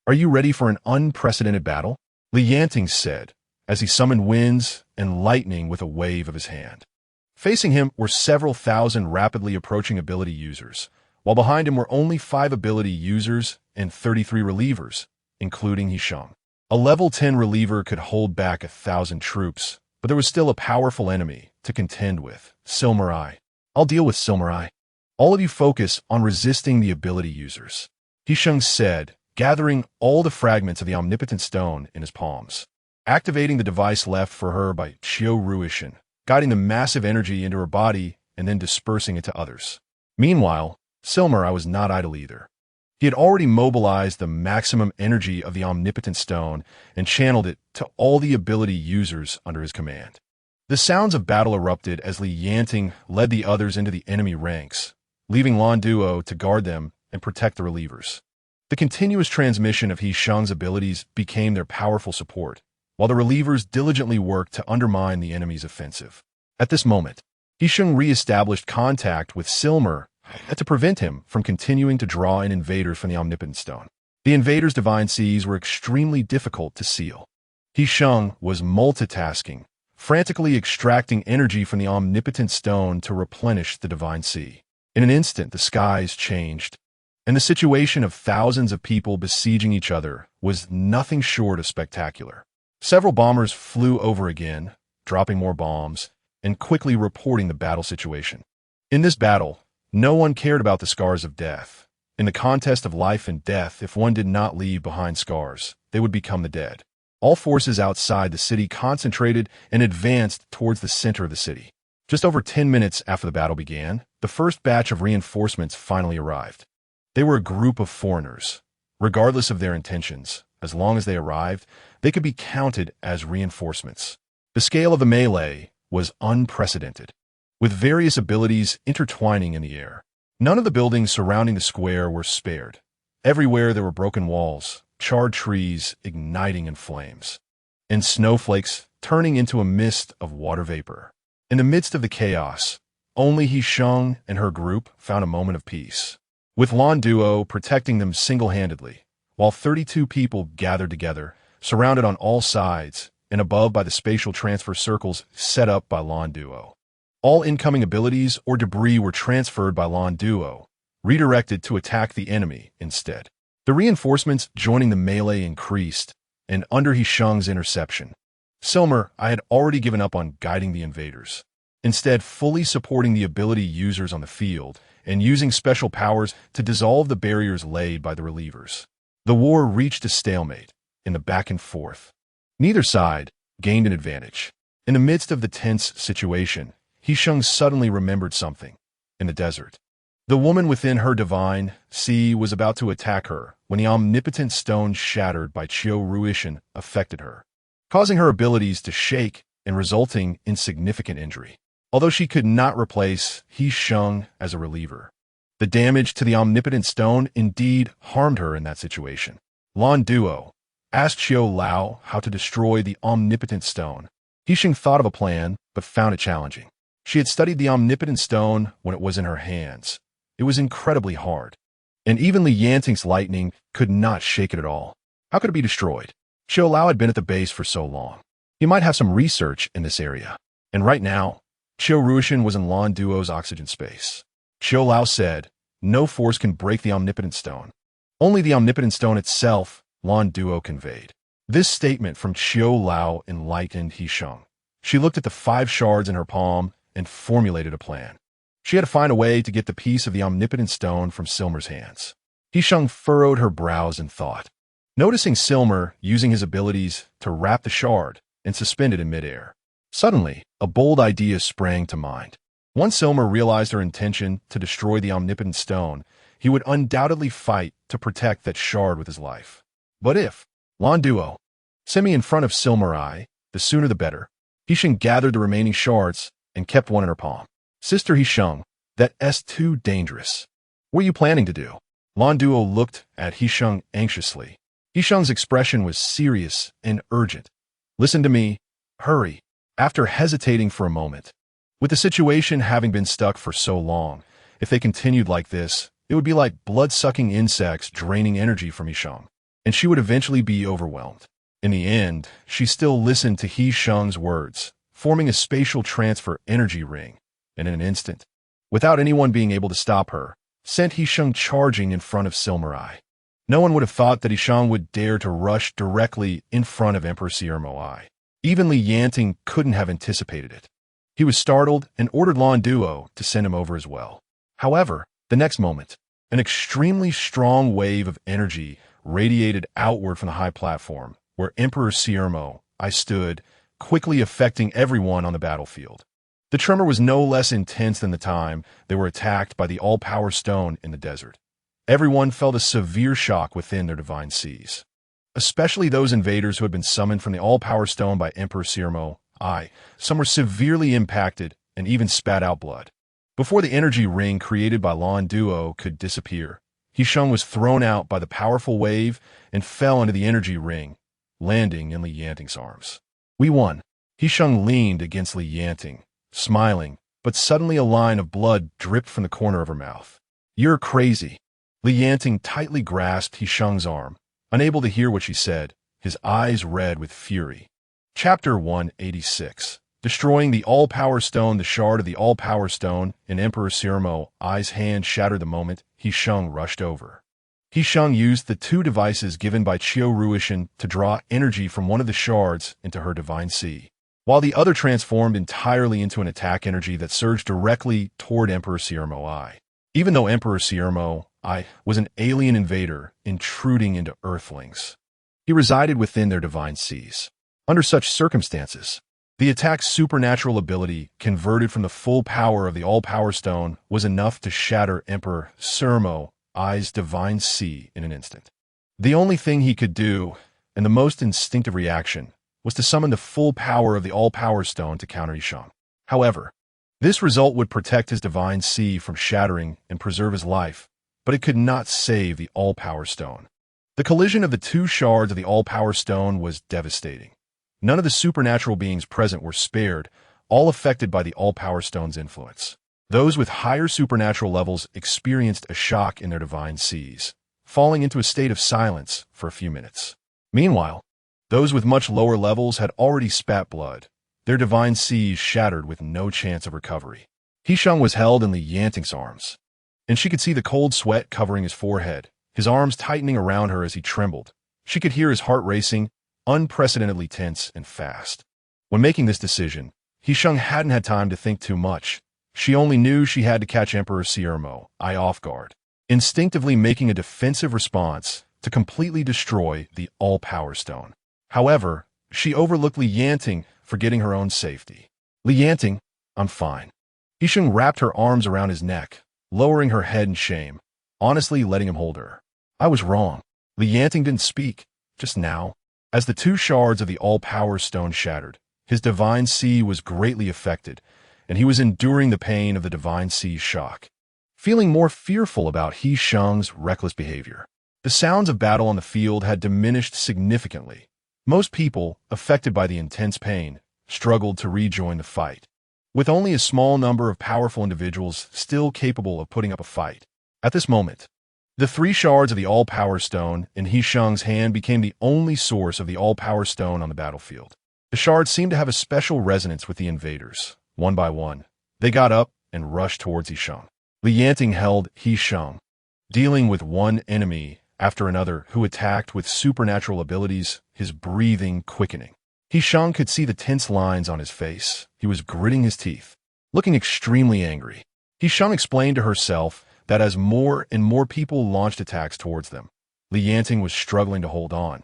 are you ready for an unprecedented battle?" Yanting said, as he summoned winds and lightning with a wave of his hand. Facing him were several thousand rapidly approaching ability users, while behind him were only 5 ability users and 33 relievers, including He Sheng. A level 10 reliever could hold back 1,000 troops, but there was still a powerful enemy to contend with, Silmer. "I'll deal with Silmer. All of you focus on resisting the ability users," He Sheng said, gathering all the fragments of the omnipotent stone in his palms. Activating the device left for her by Ruishin, guiding the massive energy into her body and then dispersing it to others. Meanwhile, Silmer was not idle either. He had already mobilized the maximum energy of the omnipotent stone and channeled it to all the ability users under his command. The sounds of battle erupted as Yanting led the others into the enemy ranks, leaving Duo to guard them and protect the relievers. The continuous transmission of He Sheng's abilities became their powerful support, while the relievers diligently worked to undermine the enemy's offensive. At this moment, He Sheng re-established contact with Silmer to prevent him from continuing to draw in invaders from the omnipotent stone. The invaders' divine seas were extremely difficult to seal. He Sheng was multitasking, frantically extracting energy from the omnipotent stone to replenish the divine sea. In an instant, the skies changed, and the situation of thousands of people besieging each other was nothing short of spectacular. Several bombers flew over again, dropping more bombs, and quickly reporting the battle situation. In this battle, no one cared about the scars of death. In the contest of life and death, if one did not leave behind scars, they would become the dead. All forces outside the city concentrated and advanced towards the center of the city. Just over 10 minutes after the battle began, the first batch of reinforcements finally arrived. They were a group of foreigners. Regardless of their intentions, as long as they arrived, they could be counted as reinforcements. The scale of the melee was unprecedented, with various abilities intertwining in the air. None of the buildings surrounding the square were spared. Everywhere there were broken walls, charred trees igniting in flames, and snowflakes turning into a mist of water vapor. In the midst of the chaos, only He Sheng and her group found a moment of peace, with Duo protecting them single-handedly, while 32 people gathered together, surrounded on all sides and above by the spatial transfer circles set up by Duo. All incoming abilities or debris were transferred by Duo, redirected to attack the enemy instead. The reinforcements joining the melee increased, and under He Sheng's interception, Silmer had already given up on guiding the invaders, instead fully supporting the ability users on the field and using special powers to dissolve the barriers laid by the relievers. The war reached a stalemate in the back and forth. Neither side gained an advantage. In the midst of the tense situation, He Sheng suddenly remembered something. In the desert, the woman within her divine sea was about to attack her when the omnipotent stone shattered by Ruishin affected her, causing her abilities to shake and resulting in significant injury. Although she could not replace He Sheng as a reliever, the damage to the omnipotent stone indeed harmed her in that situation. Duo asked Xiao Lao how to destroy the omnipotent stone. He Sheng thought of a plan, but found it challenging. She had studied the omnipotent stone when it was in her hands. It was incredibly hard, and even Yanting's lightning could not shake it at all. How could it be destroyed? Xiao Lao had been at the base for so long. He might have some research in this area. And right now, Ruishin was in Duo's oxygen space. Xiao Lao said, "No force can break the omnipotent stone. Only the omnipotent stone itself," Duo conveyed. This statement from Xiao Lao enlightened He Sheng. She looked at the 5 shards in her palm and formulated a plan. She had to find a way to get the piece of the omnipotent stone from Silmer's hands. He Sheng furrowed her brows in thought, noticing Silmer using his abilities to wrap the shard and suspend it in midair. Suddenly, a bold idea sprang to mind. Once Silmer realized her intention to destroy the omnipotent stone, he would undoubtedly fight to protect that shard with his life. But if Duo sent me in front of Silmer, the sooner the better. He Sheng gathered the remaining shards and kept one in her palm. Sister He Sheng, that's too dangerous. What are you planning to do? Duo looked at He Sheng anxiously. He Sheng's expression was serious and urgent. Listen to me. Hurry. After hesitating for a moment, with the situation having been stuck for so long, if they continued like this, it would be like blood-sucking insects draining energy from He Sheng, and she would eventually be overwhelmed. In the end, she still listened to He Sheng's words, forming a spatial transfer energy ring, and in an instant, without anyone being able to stop her, sent He Sheng charging in front of Silmer. No one would have thought that He Sheng would dare to rush directly in front of Emperor Zermo. Even Yanting couldn't have anticipated it. He was startled and ordered Duo to send him over as well. However, the next moment, an extremely strong wave of energy radiated outward from the high platform, where Emperor Zermo stood, quickly affecting everyone on the battlefield. The tremor was no less intense than the time they were attacked by the all-power stone in the desert. Everyone felt a severe shock within their divine seas. Especially those invaders who had been summoned from the all-power stone by Emperor Zermo. Some were severely impacted and even spat out blood. Before the energy ring created by Duo could disappear, He Sheng was thrown out by the powerful wave and fell into the energy ring, landing in Yanting's arms. We won. He Sheng leaned against Yanting, smiling, but suddenly a line of blood dripped from the corner of her mouth. You're crazy. Yanting tightly grasped He Sheng's arm, unable to hear what she said, his eyes red with fury. Chapter 186. Destroying the all-power stone. The shard of the all-power stone in Emperor Zermo's hand shattered the moment He Sheng rushed over. He Sheng used the two devices given by Ruishan to draw energy from one of the shards into her divine sea, while the other transformed entirely into an attack energy that surged directly toward Emperor Zermo. Even though Emperor Zermo was an alien invader intruding into Earthlings, he resided within their divine seas. Under such circumstances, the attack's supernatural ability, converted from the full power of the all-power stone, was enough to shatter Emperor Zermo's divine sea in an instant. The only thing he could do, and the most instinctive reaction, was to summon the full power of the all-power stone to counter He Sheng. However, this result would protect his divine sea from shattering and preserve his life, but it could not save the all-power stone. The collision of the two shards of the all-power stone was devastating. None of the supernatural beings present were spared, all affected by the all-power stone's influence. Those with higher supernatural levels experienced a shock in their divine seas, falling into a state of silence for a few minutes. Meanwhile, those with much lower levels had already spat blood, their divine seas shattered with no chance of recovery. He Sheng was held in Yanting's arms, and she could see the cold sweat covering his forehead, his arms tightening around her as he trembled. She could hear his heart racing, unprecedentedly tense and fast. When making this decision, He Sheng hadn't had time to think too much. She only knew she had to catch Emperor Zermo off guard, instinctively making a defensive response to completely destroy the all-power stone. However, she overlooked Yanting, forgetting her own safety. Yanting, I'm fine. He Sheng wrapped her arms around his neck, lowering her head in shame, honestly letting him hold her. I was wrong. Yanting didn't speak, just now. As the two shards of the all-power stone shattered, his divine sea was greatly affected, and he was enduring the pain of the divine sea's shock, feeling more fearful about He Sheng's reckless behavior. The sounds of battle on the field had diminished significantly. Most people, affected by the intense pain, struggled to rejoin the fight, with only a small number of powerful individuals still capable of putting up a fight. At this moment, the three shards of the all-power stone in He Sheng's hand became the only source of the all-power stone on the battlefield. The shards seemed to have a special resonance with the invaders. One by one, they got up and rushed towards He Sheng. Yanting held He Sheng, dealing with one enemy after another who attacked with supernatural abilities, his breathing quickening. He Sheng could see the tense lines on his face. He was gritting his teeth, looking extremely angry. He Sheng explained to herself that as more and more people launched attacks towards them, Yanting was struggling to hold on,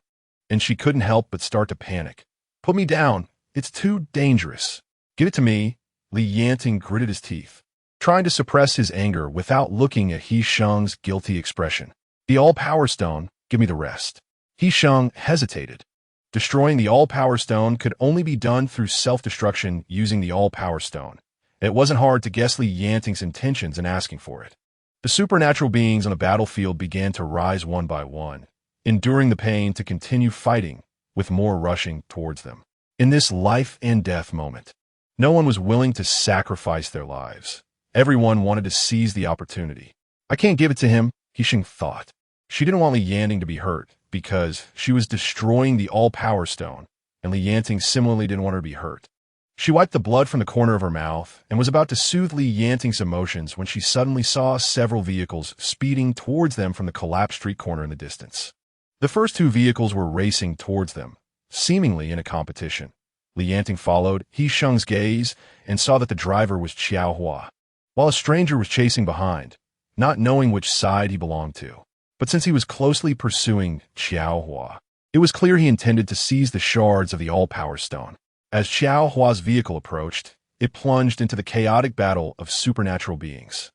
and she couldn't help but start to panic. Put me down. It's too dangerous. Give it to me. Li Yanting gritted his teeth, trying to suppress his anger without looking at He Sheng's guilty expression. The All-Power Stone, give me the rest. He Sheng hesitated. Destroying the All-Power Stone could only be done through self-destruction using the All-Power Stone. It wasn't hard to guess Li Yanting's intentions in asking for it. The supernatural beings on the battlefield began to rise one by one, enduring the pain to continue fighting, with more rushing towards them. In this life-and-death moment, no one was willing to sacrifice their lives. Everyone wanted to seize the opportunity. I can't give it to him, He Sheng thought. She didn't want Li Yanting to be hurt, because she was destroying the All-Power Stone, and Li Yanting similarly didn't want her to be hurt. She wiped the blood from the corner of her mouth and was about to soothe Li Yanting's emotions when she suddenly saw several vehicles speeding towards them from the collapsed street corner in the distance. The first two vehicles were racing towards them, seemingly in a competition. Li Yanting followed He Sheng's gaze and saw that the driver was Xiao Hua, while a stranger was chasing behind, not knowing which side he belonged to. But since he was closely pursuing Xiao Hua, it was clear he intended to seize the shards of the All-Power Stone. As Xiao Hua's vehicle approached, it plunged into the chaotic battle of supernatural beings.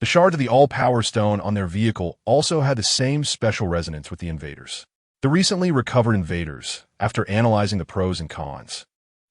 The shards of the All-Power Stone on their vehicle also had the same special resonance with the invaders. The recently recovered invaders, after analyzing the pros and cons,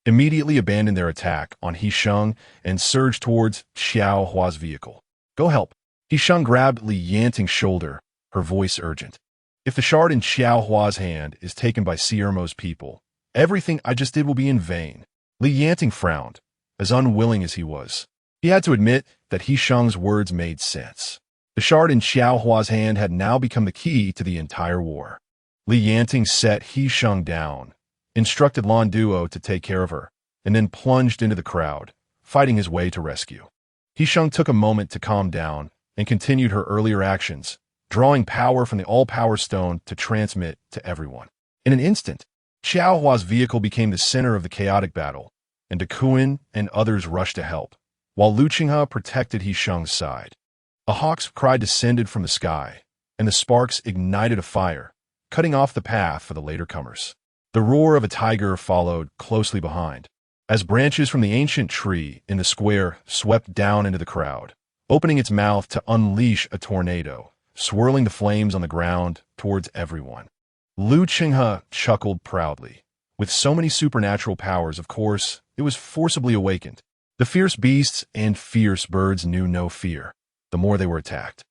immediately abandoned their attack on He Sheng and surged towards Xiao Hua's vehicle. Go help. He Sheng grabbed Li Yanting's shoulder, her voice urgent. If the shard in Xiao Hua's hand is taken by Zermo's people, everything I just did will be in vain. Li Yanting frowned, as unwilling as he was. He had to admit that He Sheng's words made sense. The shard in Xiao Hua's hand had now become the key to the entire war. Li Yanting set He Sheng down, instructed Lan Duo to take care of her, and then plunged into the crowd, fighting his way to rescue. He Sheng took a moment to calm down and continued her earlier actions, drawing power from the All-Power Stone to transmit to everyone. In an instant, Xiao Hua's vehicle became the center of the chaotic battle, and Duan and others rushed to help, while Lu Qinghe protected He Sheng's side. A hawk's cry descended from the sky, and the sparks ignited a fire, cutting off the path for the later comers. The roar of a tiger followed closely behind, as branches from the ancient tree in the square swept down into the crowd, opening its mouth to unleash a tornado, swirling the flames on the ground towards everyone. Lu Qinghe chuckled proudly. With so many supernatural powers, of course, it was forcibly awakened. The fierce beasts and fierce birds knew no fear, the more they were attacked.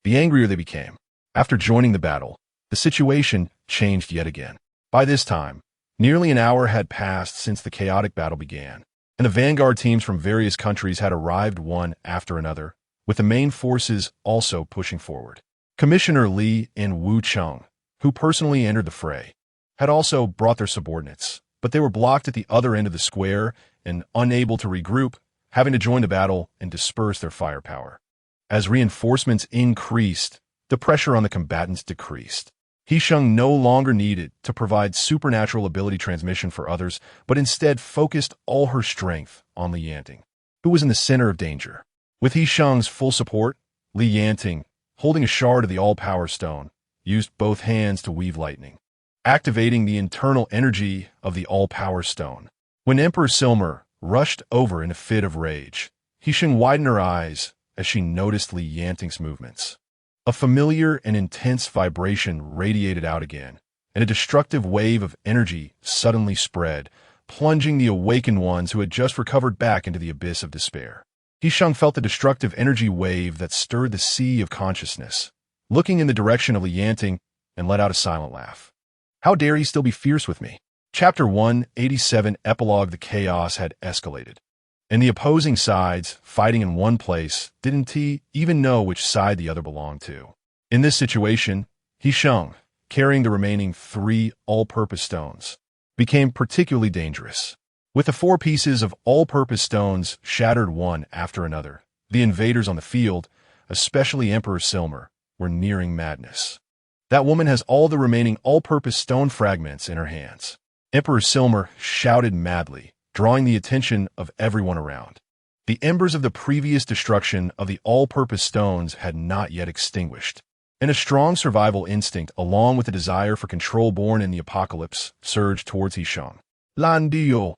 The angrier they became. After joining the battle, the situation changed yet again. By this time, nearly an hour had passed since the chaotic battle began, and the vanguard teams from various countries had arrived one after another, with the main forces also pushing forward. Commissioner Li and Wu Cheng, who personally entered the fray, had also brought their subordinates, but they were blocked at the other end of the square and unable to regroup, having to join the battle and disperse their firepower. As reinforcements increased, the pressure on the combatants decreased. He Sheng no longer needed to provide supernatural ability transmission for others, but instead focused all her strength on Li Yanting, who was in the center of danger. With He Sheng's full support, Li Yanting, holding a shard of the All-Power Stone, used both hands to weave lightning, activating the internal energy of the All-Power Stone. When Emperor Silmer rushed over in a fit of rage, He Sheng widened her eyes as she noticed Li Yanting's movements. A familiar and intense vibration radiated out again, and a destructive wave of energy suddenly spread, plunging the awakened ones who had just recovered back into the abyss of despair. He Sheng felt the destructive energy wave that stirred the sea of consciousness, looking in the direction of Li Yanting, and let out a silent laugh. How dare he still be fierce with me? Chapter 187 Epilogue. The chaos had escalated, and the opposing sides, fighting in one place, didn't even know which side the other belonged to. In this situation, He Sheng, carrying the remaining 3 all-purpose stones, became particularly dangerous. With the 4 pieces of all-purpose stones shattered one after another, the invaders on the field, especially Emperor Silmer, were nearing madness. That woman has all the remaining all-purpose stone fragments in her hands. Emperor Silmer shouted madly, drawing the attention of everyone around. The embers of the previous destruction of the all-purpose stones had not yet extinguished, and a strong survival instinct, along with a desire for control born in the apocalypse, surged towards He Sheng. Lan Dio,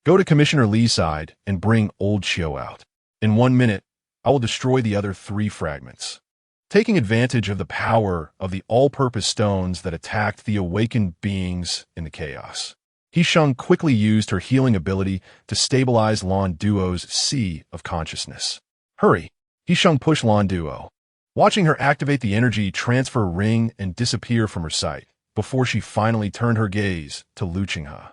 Go to Commissioner Lee's side and bring old Chiu out. In 1 minute, I will destroy the other 3 fragments. Taking advantage of the power of the all-purpose stones that attacked the awakened beings in the chaos, He Sheng quickly used her healing ability to stabilize Lan Duo's sea of consciousness. Hurry! He Sheng pushed Lan Duo, watching her activate the energy transfer ring and disappear from her sight before she finally turned her gaze to Lu Qinghe.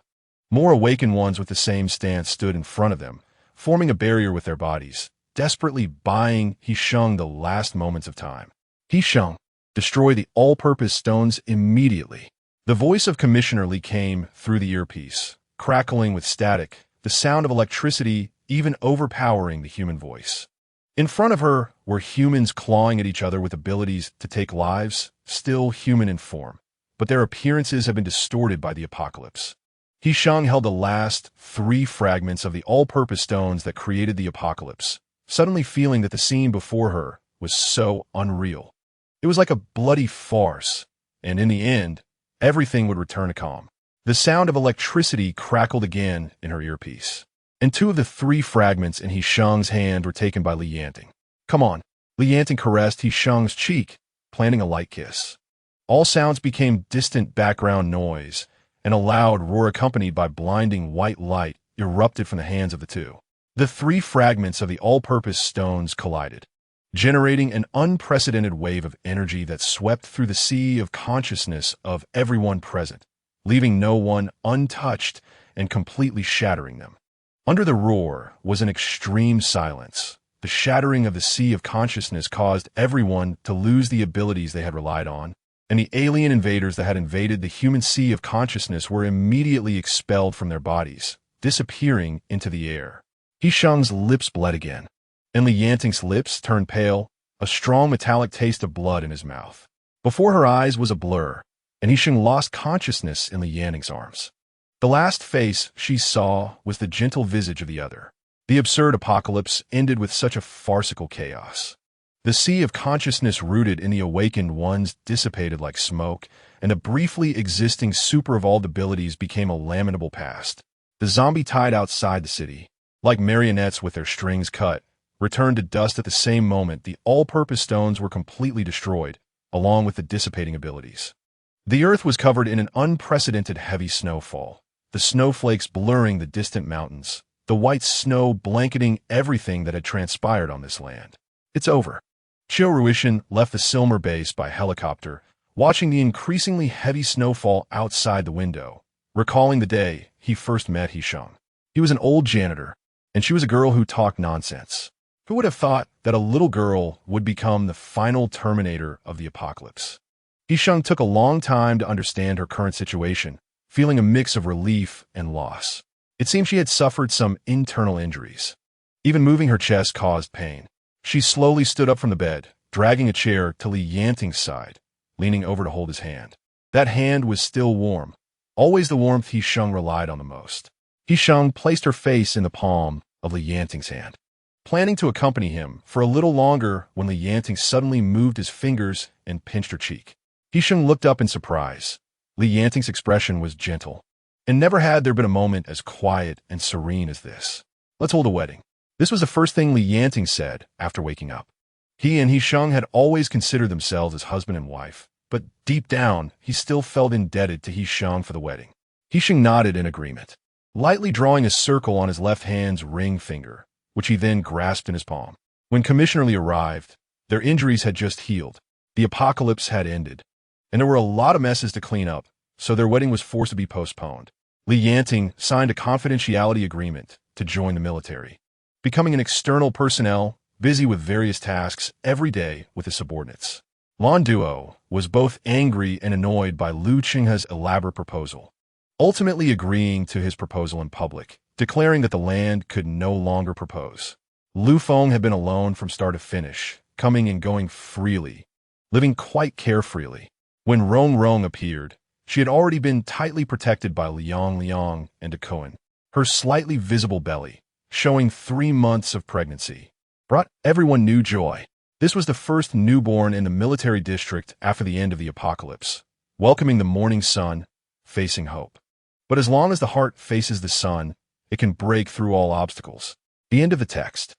More awakened ones with the same stance stood in front of them, forming a barrier with their bodies, desperately buying He Sheng the last moments of time. He Sheng, destroy the all-purpose stones immediately. The voice of Commissioner Lee came through the earpiece, crackling with static, the sound of electricity even overpowering the human voice. In front of her were humans clawing at each other with abilities to take lives, still human in form, but their appearances have been distorted by the apocalypse. He Sheng held the last 3 fragments of the all-purpose stones that created the apocalypse, suddenly feeling that the scene before her was so unreal. It was like a bloody farce, and in the end, everything would return to calm. The sound of electricity crackled again in her earpiece, and 2 of the 3 fragments in He Sheng's hand were taken by Li Yanting. Come on. Li Yanting caressed He Sheng's cheek, planting a light kiss. All sounds became distant background noise, and a loud roar accompanied by blinding white light erupted from the hands of the 2. The 3 fragments of the all-purpose stones collided, generating an unprecedented wave of energy that swept through the sea of consciousness of everyone present, leaving no one untouched and completely shattering them. Under the roar was an extreme silence. The shattering of the sea of consciousness caused everyone to lose the abilities they had relied on, and the alien invaders that had invaded the human sea of consciousness were immediately expelled from their bodies, disappearing into the air. He Sheng's lips bled again, and Li Yanting's lips turned pale, a strong metallic taste of blood in his mouth. Before her eyes was a blur, and He Sheng lost consciousness in Li Yanting's arms. The last face she saw was the gentle visage of the other. The absurd apocalypse ended with such a farcical chaos. The sea of consciousness rooted in the awakened ones dissipated like smoke, and the briefly existing super-evolved abilities became a lamentable past. The zombie tide outside the city, like marionettes with their strings cut, returned to dust at the same moment the all-purpose stones were completely destroyed, along with the dissipating abilities. The earth was covered in an unprecedented heavy snowfall, the snowflakes blurring the distant mountains, the white snow blanketing everything that had transpired on this land. It's over. Chiu Ruishan left the Silmer base by helicopter, watching the increasingly heavy snowfall outside the window, recalling the day he first met He Sheng. He was an old janitor, and she was a girl who talked nonsense. Who would have thought that a little girl would become the final terminator of the apocalypse? He Sheng took a long time to understand her current situation, feeling a mix of relief and loss. It seemed she had suffered some internal injuries. Even moving her chest caused pain. She slowly stood up from the bed, dragging a chair to Li Yanting's side, leaning over to hold his hand. That hand was still warm, always the warmth He Sheng relied on the most. He Sheng placed her face in the palm of Li Yanting's hand, planning to accompany him for a little longer when Li Yanting suddenly moved his fingers and pinched her cheek. He Sheng looked up in surprise. Li Yanting's expression was gentle, and never had there been a moment as quiet and serene as this. Let's hold a wedding. This was the first thing Li Yanting said after waking up. He and He Sheng had always considered themselves as husband and wife, but deep down, he still felt indebted to He Sheng for the wedding. He Sheng nodded in agreement, lightly drawing a circle on his left hand's ring finger, which he then grasped in his palm. When Commissioner Lee arrived, their injuries had just healed. The apocalypse had ended, and there were a lot of messes to clean up, so their wedding was forced to be postponed. Li Yanting signed a confidentiality agreement to join the military, becoming an external personnel busy with various tasks every day with his subordinates. Lan Duo was both angry and annoyed by Lu Qinghe's elaborate proposal, ultimately agreeing to his proposal in public, declaring that the land could no longer propose. Lu Feng had been alone from start to finish, coming and going freely, living quite carefreely. When Rong Rong appeared, she had already been tightly protected by Liang Liang and Dakoan. Her slightly visible belly, showing 3 months of pregnancy, brought everyone new joy. This was the first newborn in the military district after the end of the apocalypse, welcoming the morning sun, facing hope. But as long as the heart faces the sun, It can break through all obstacles. The end of the text.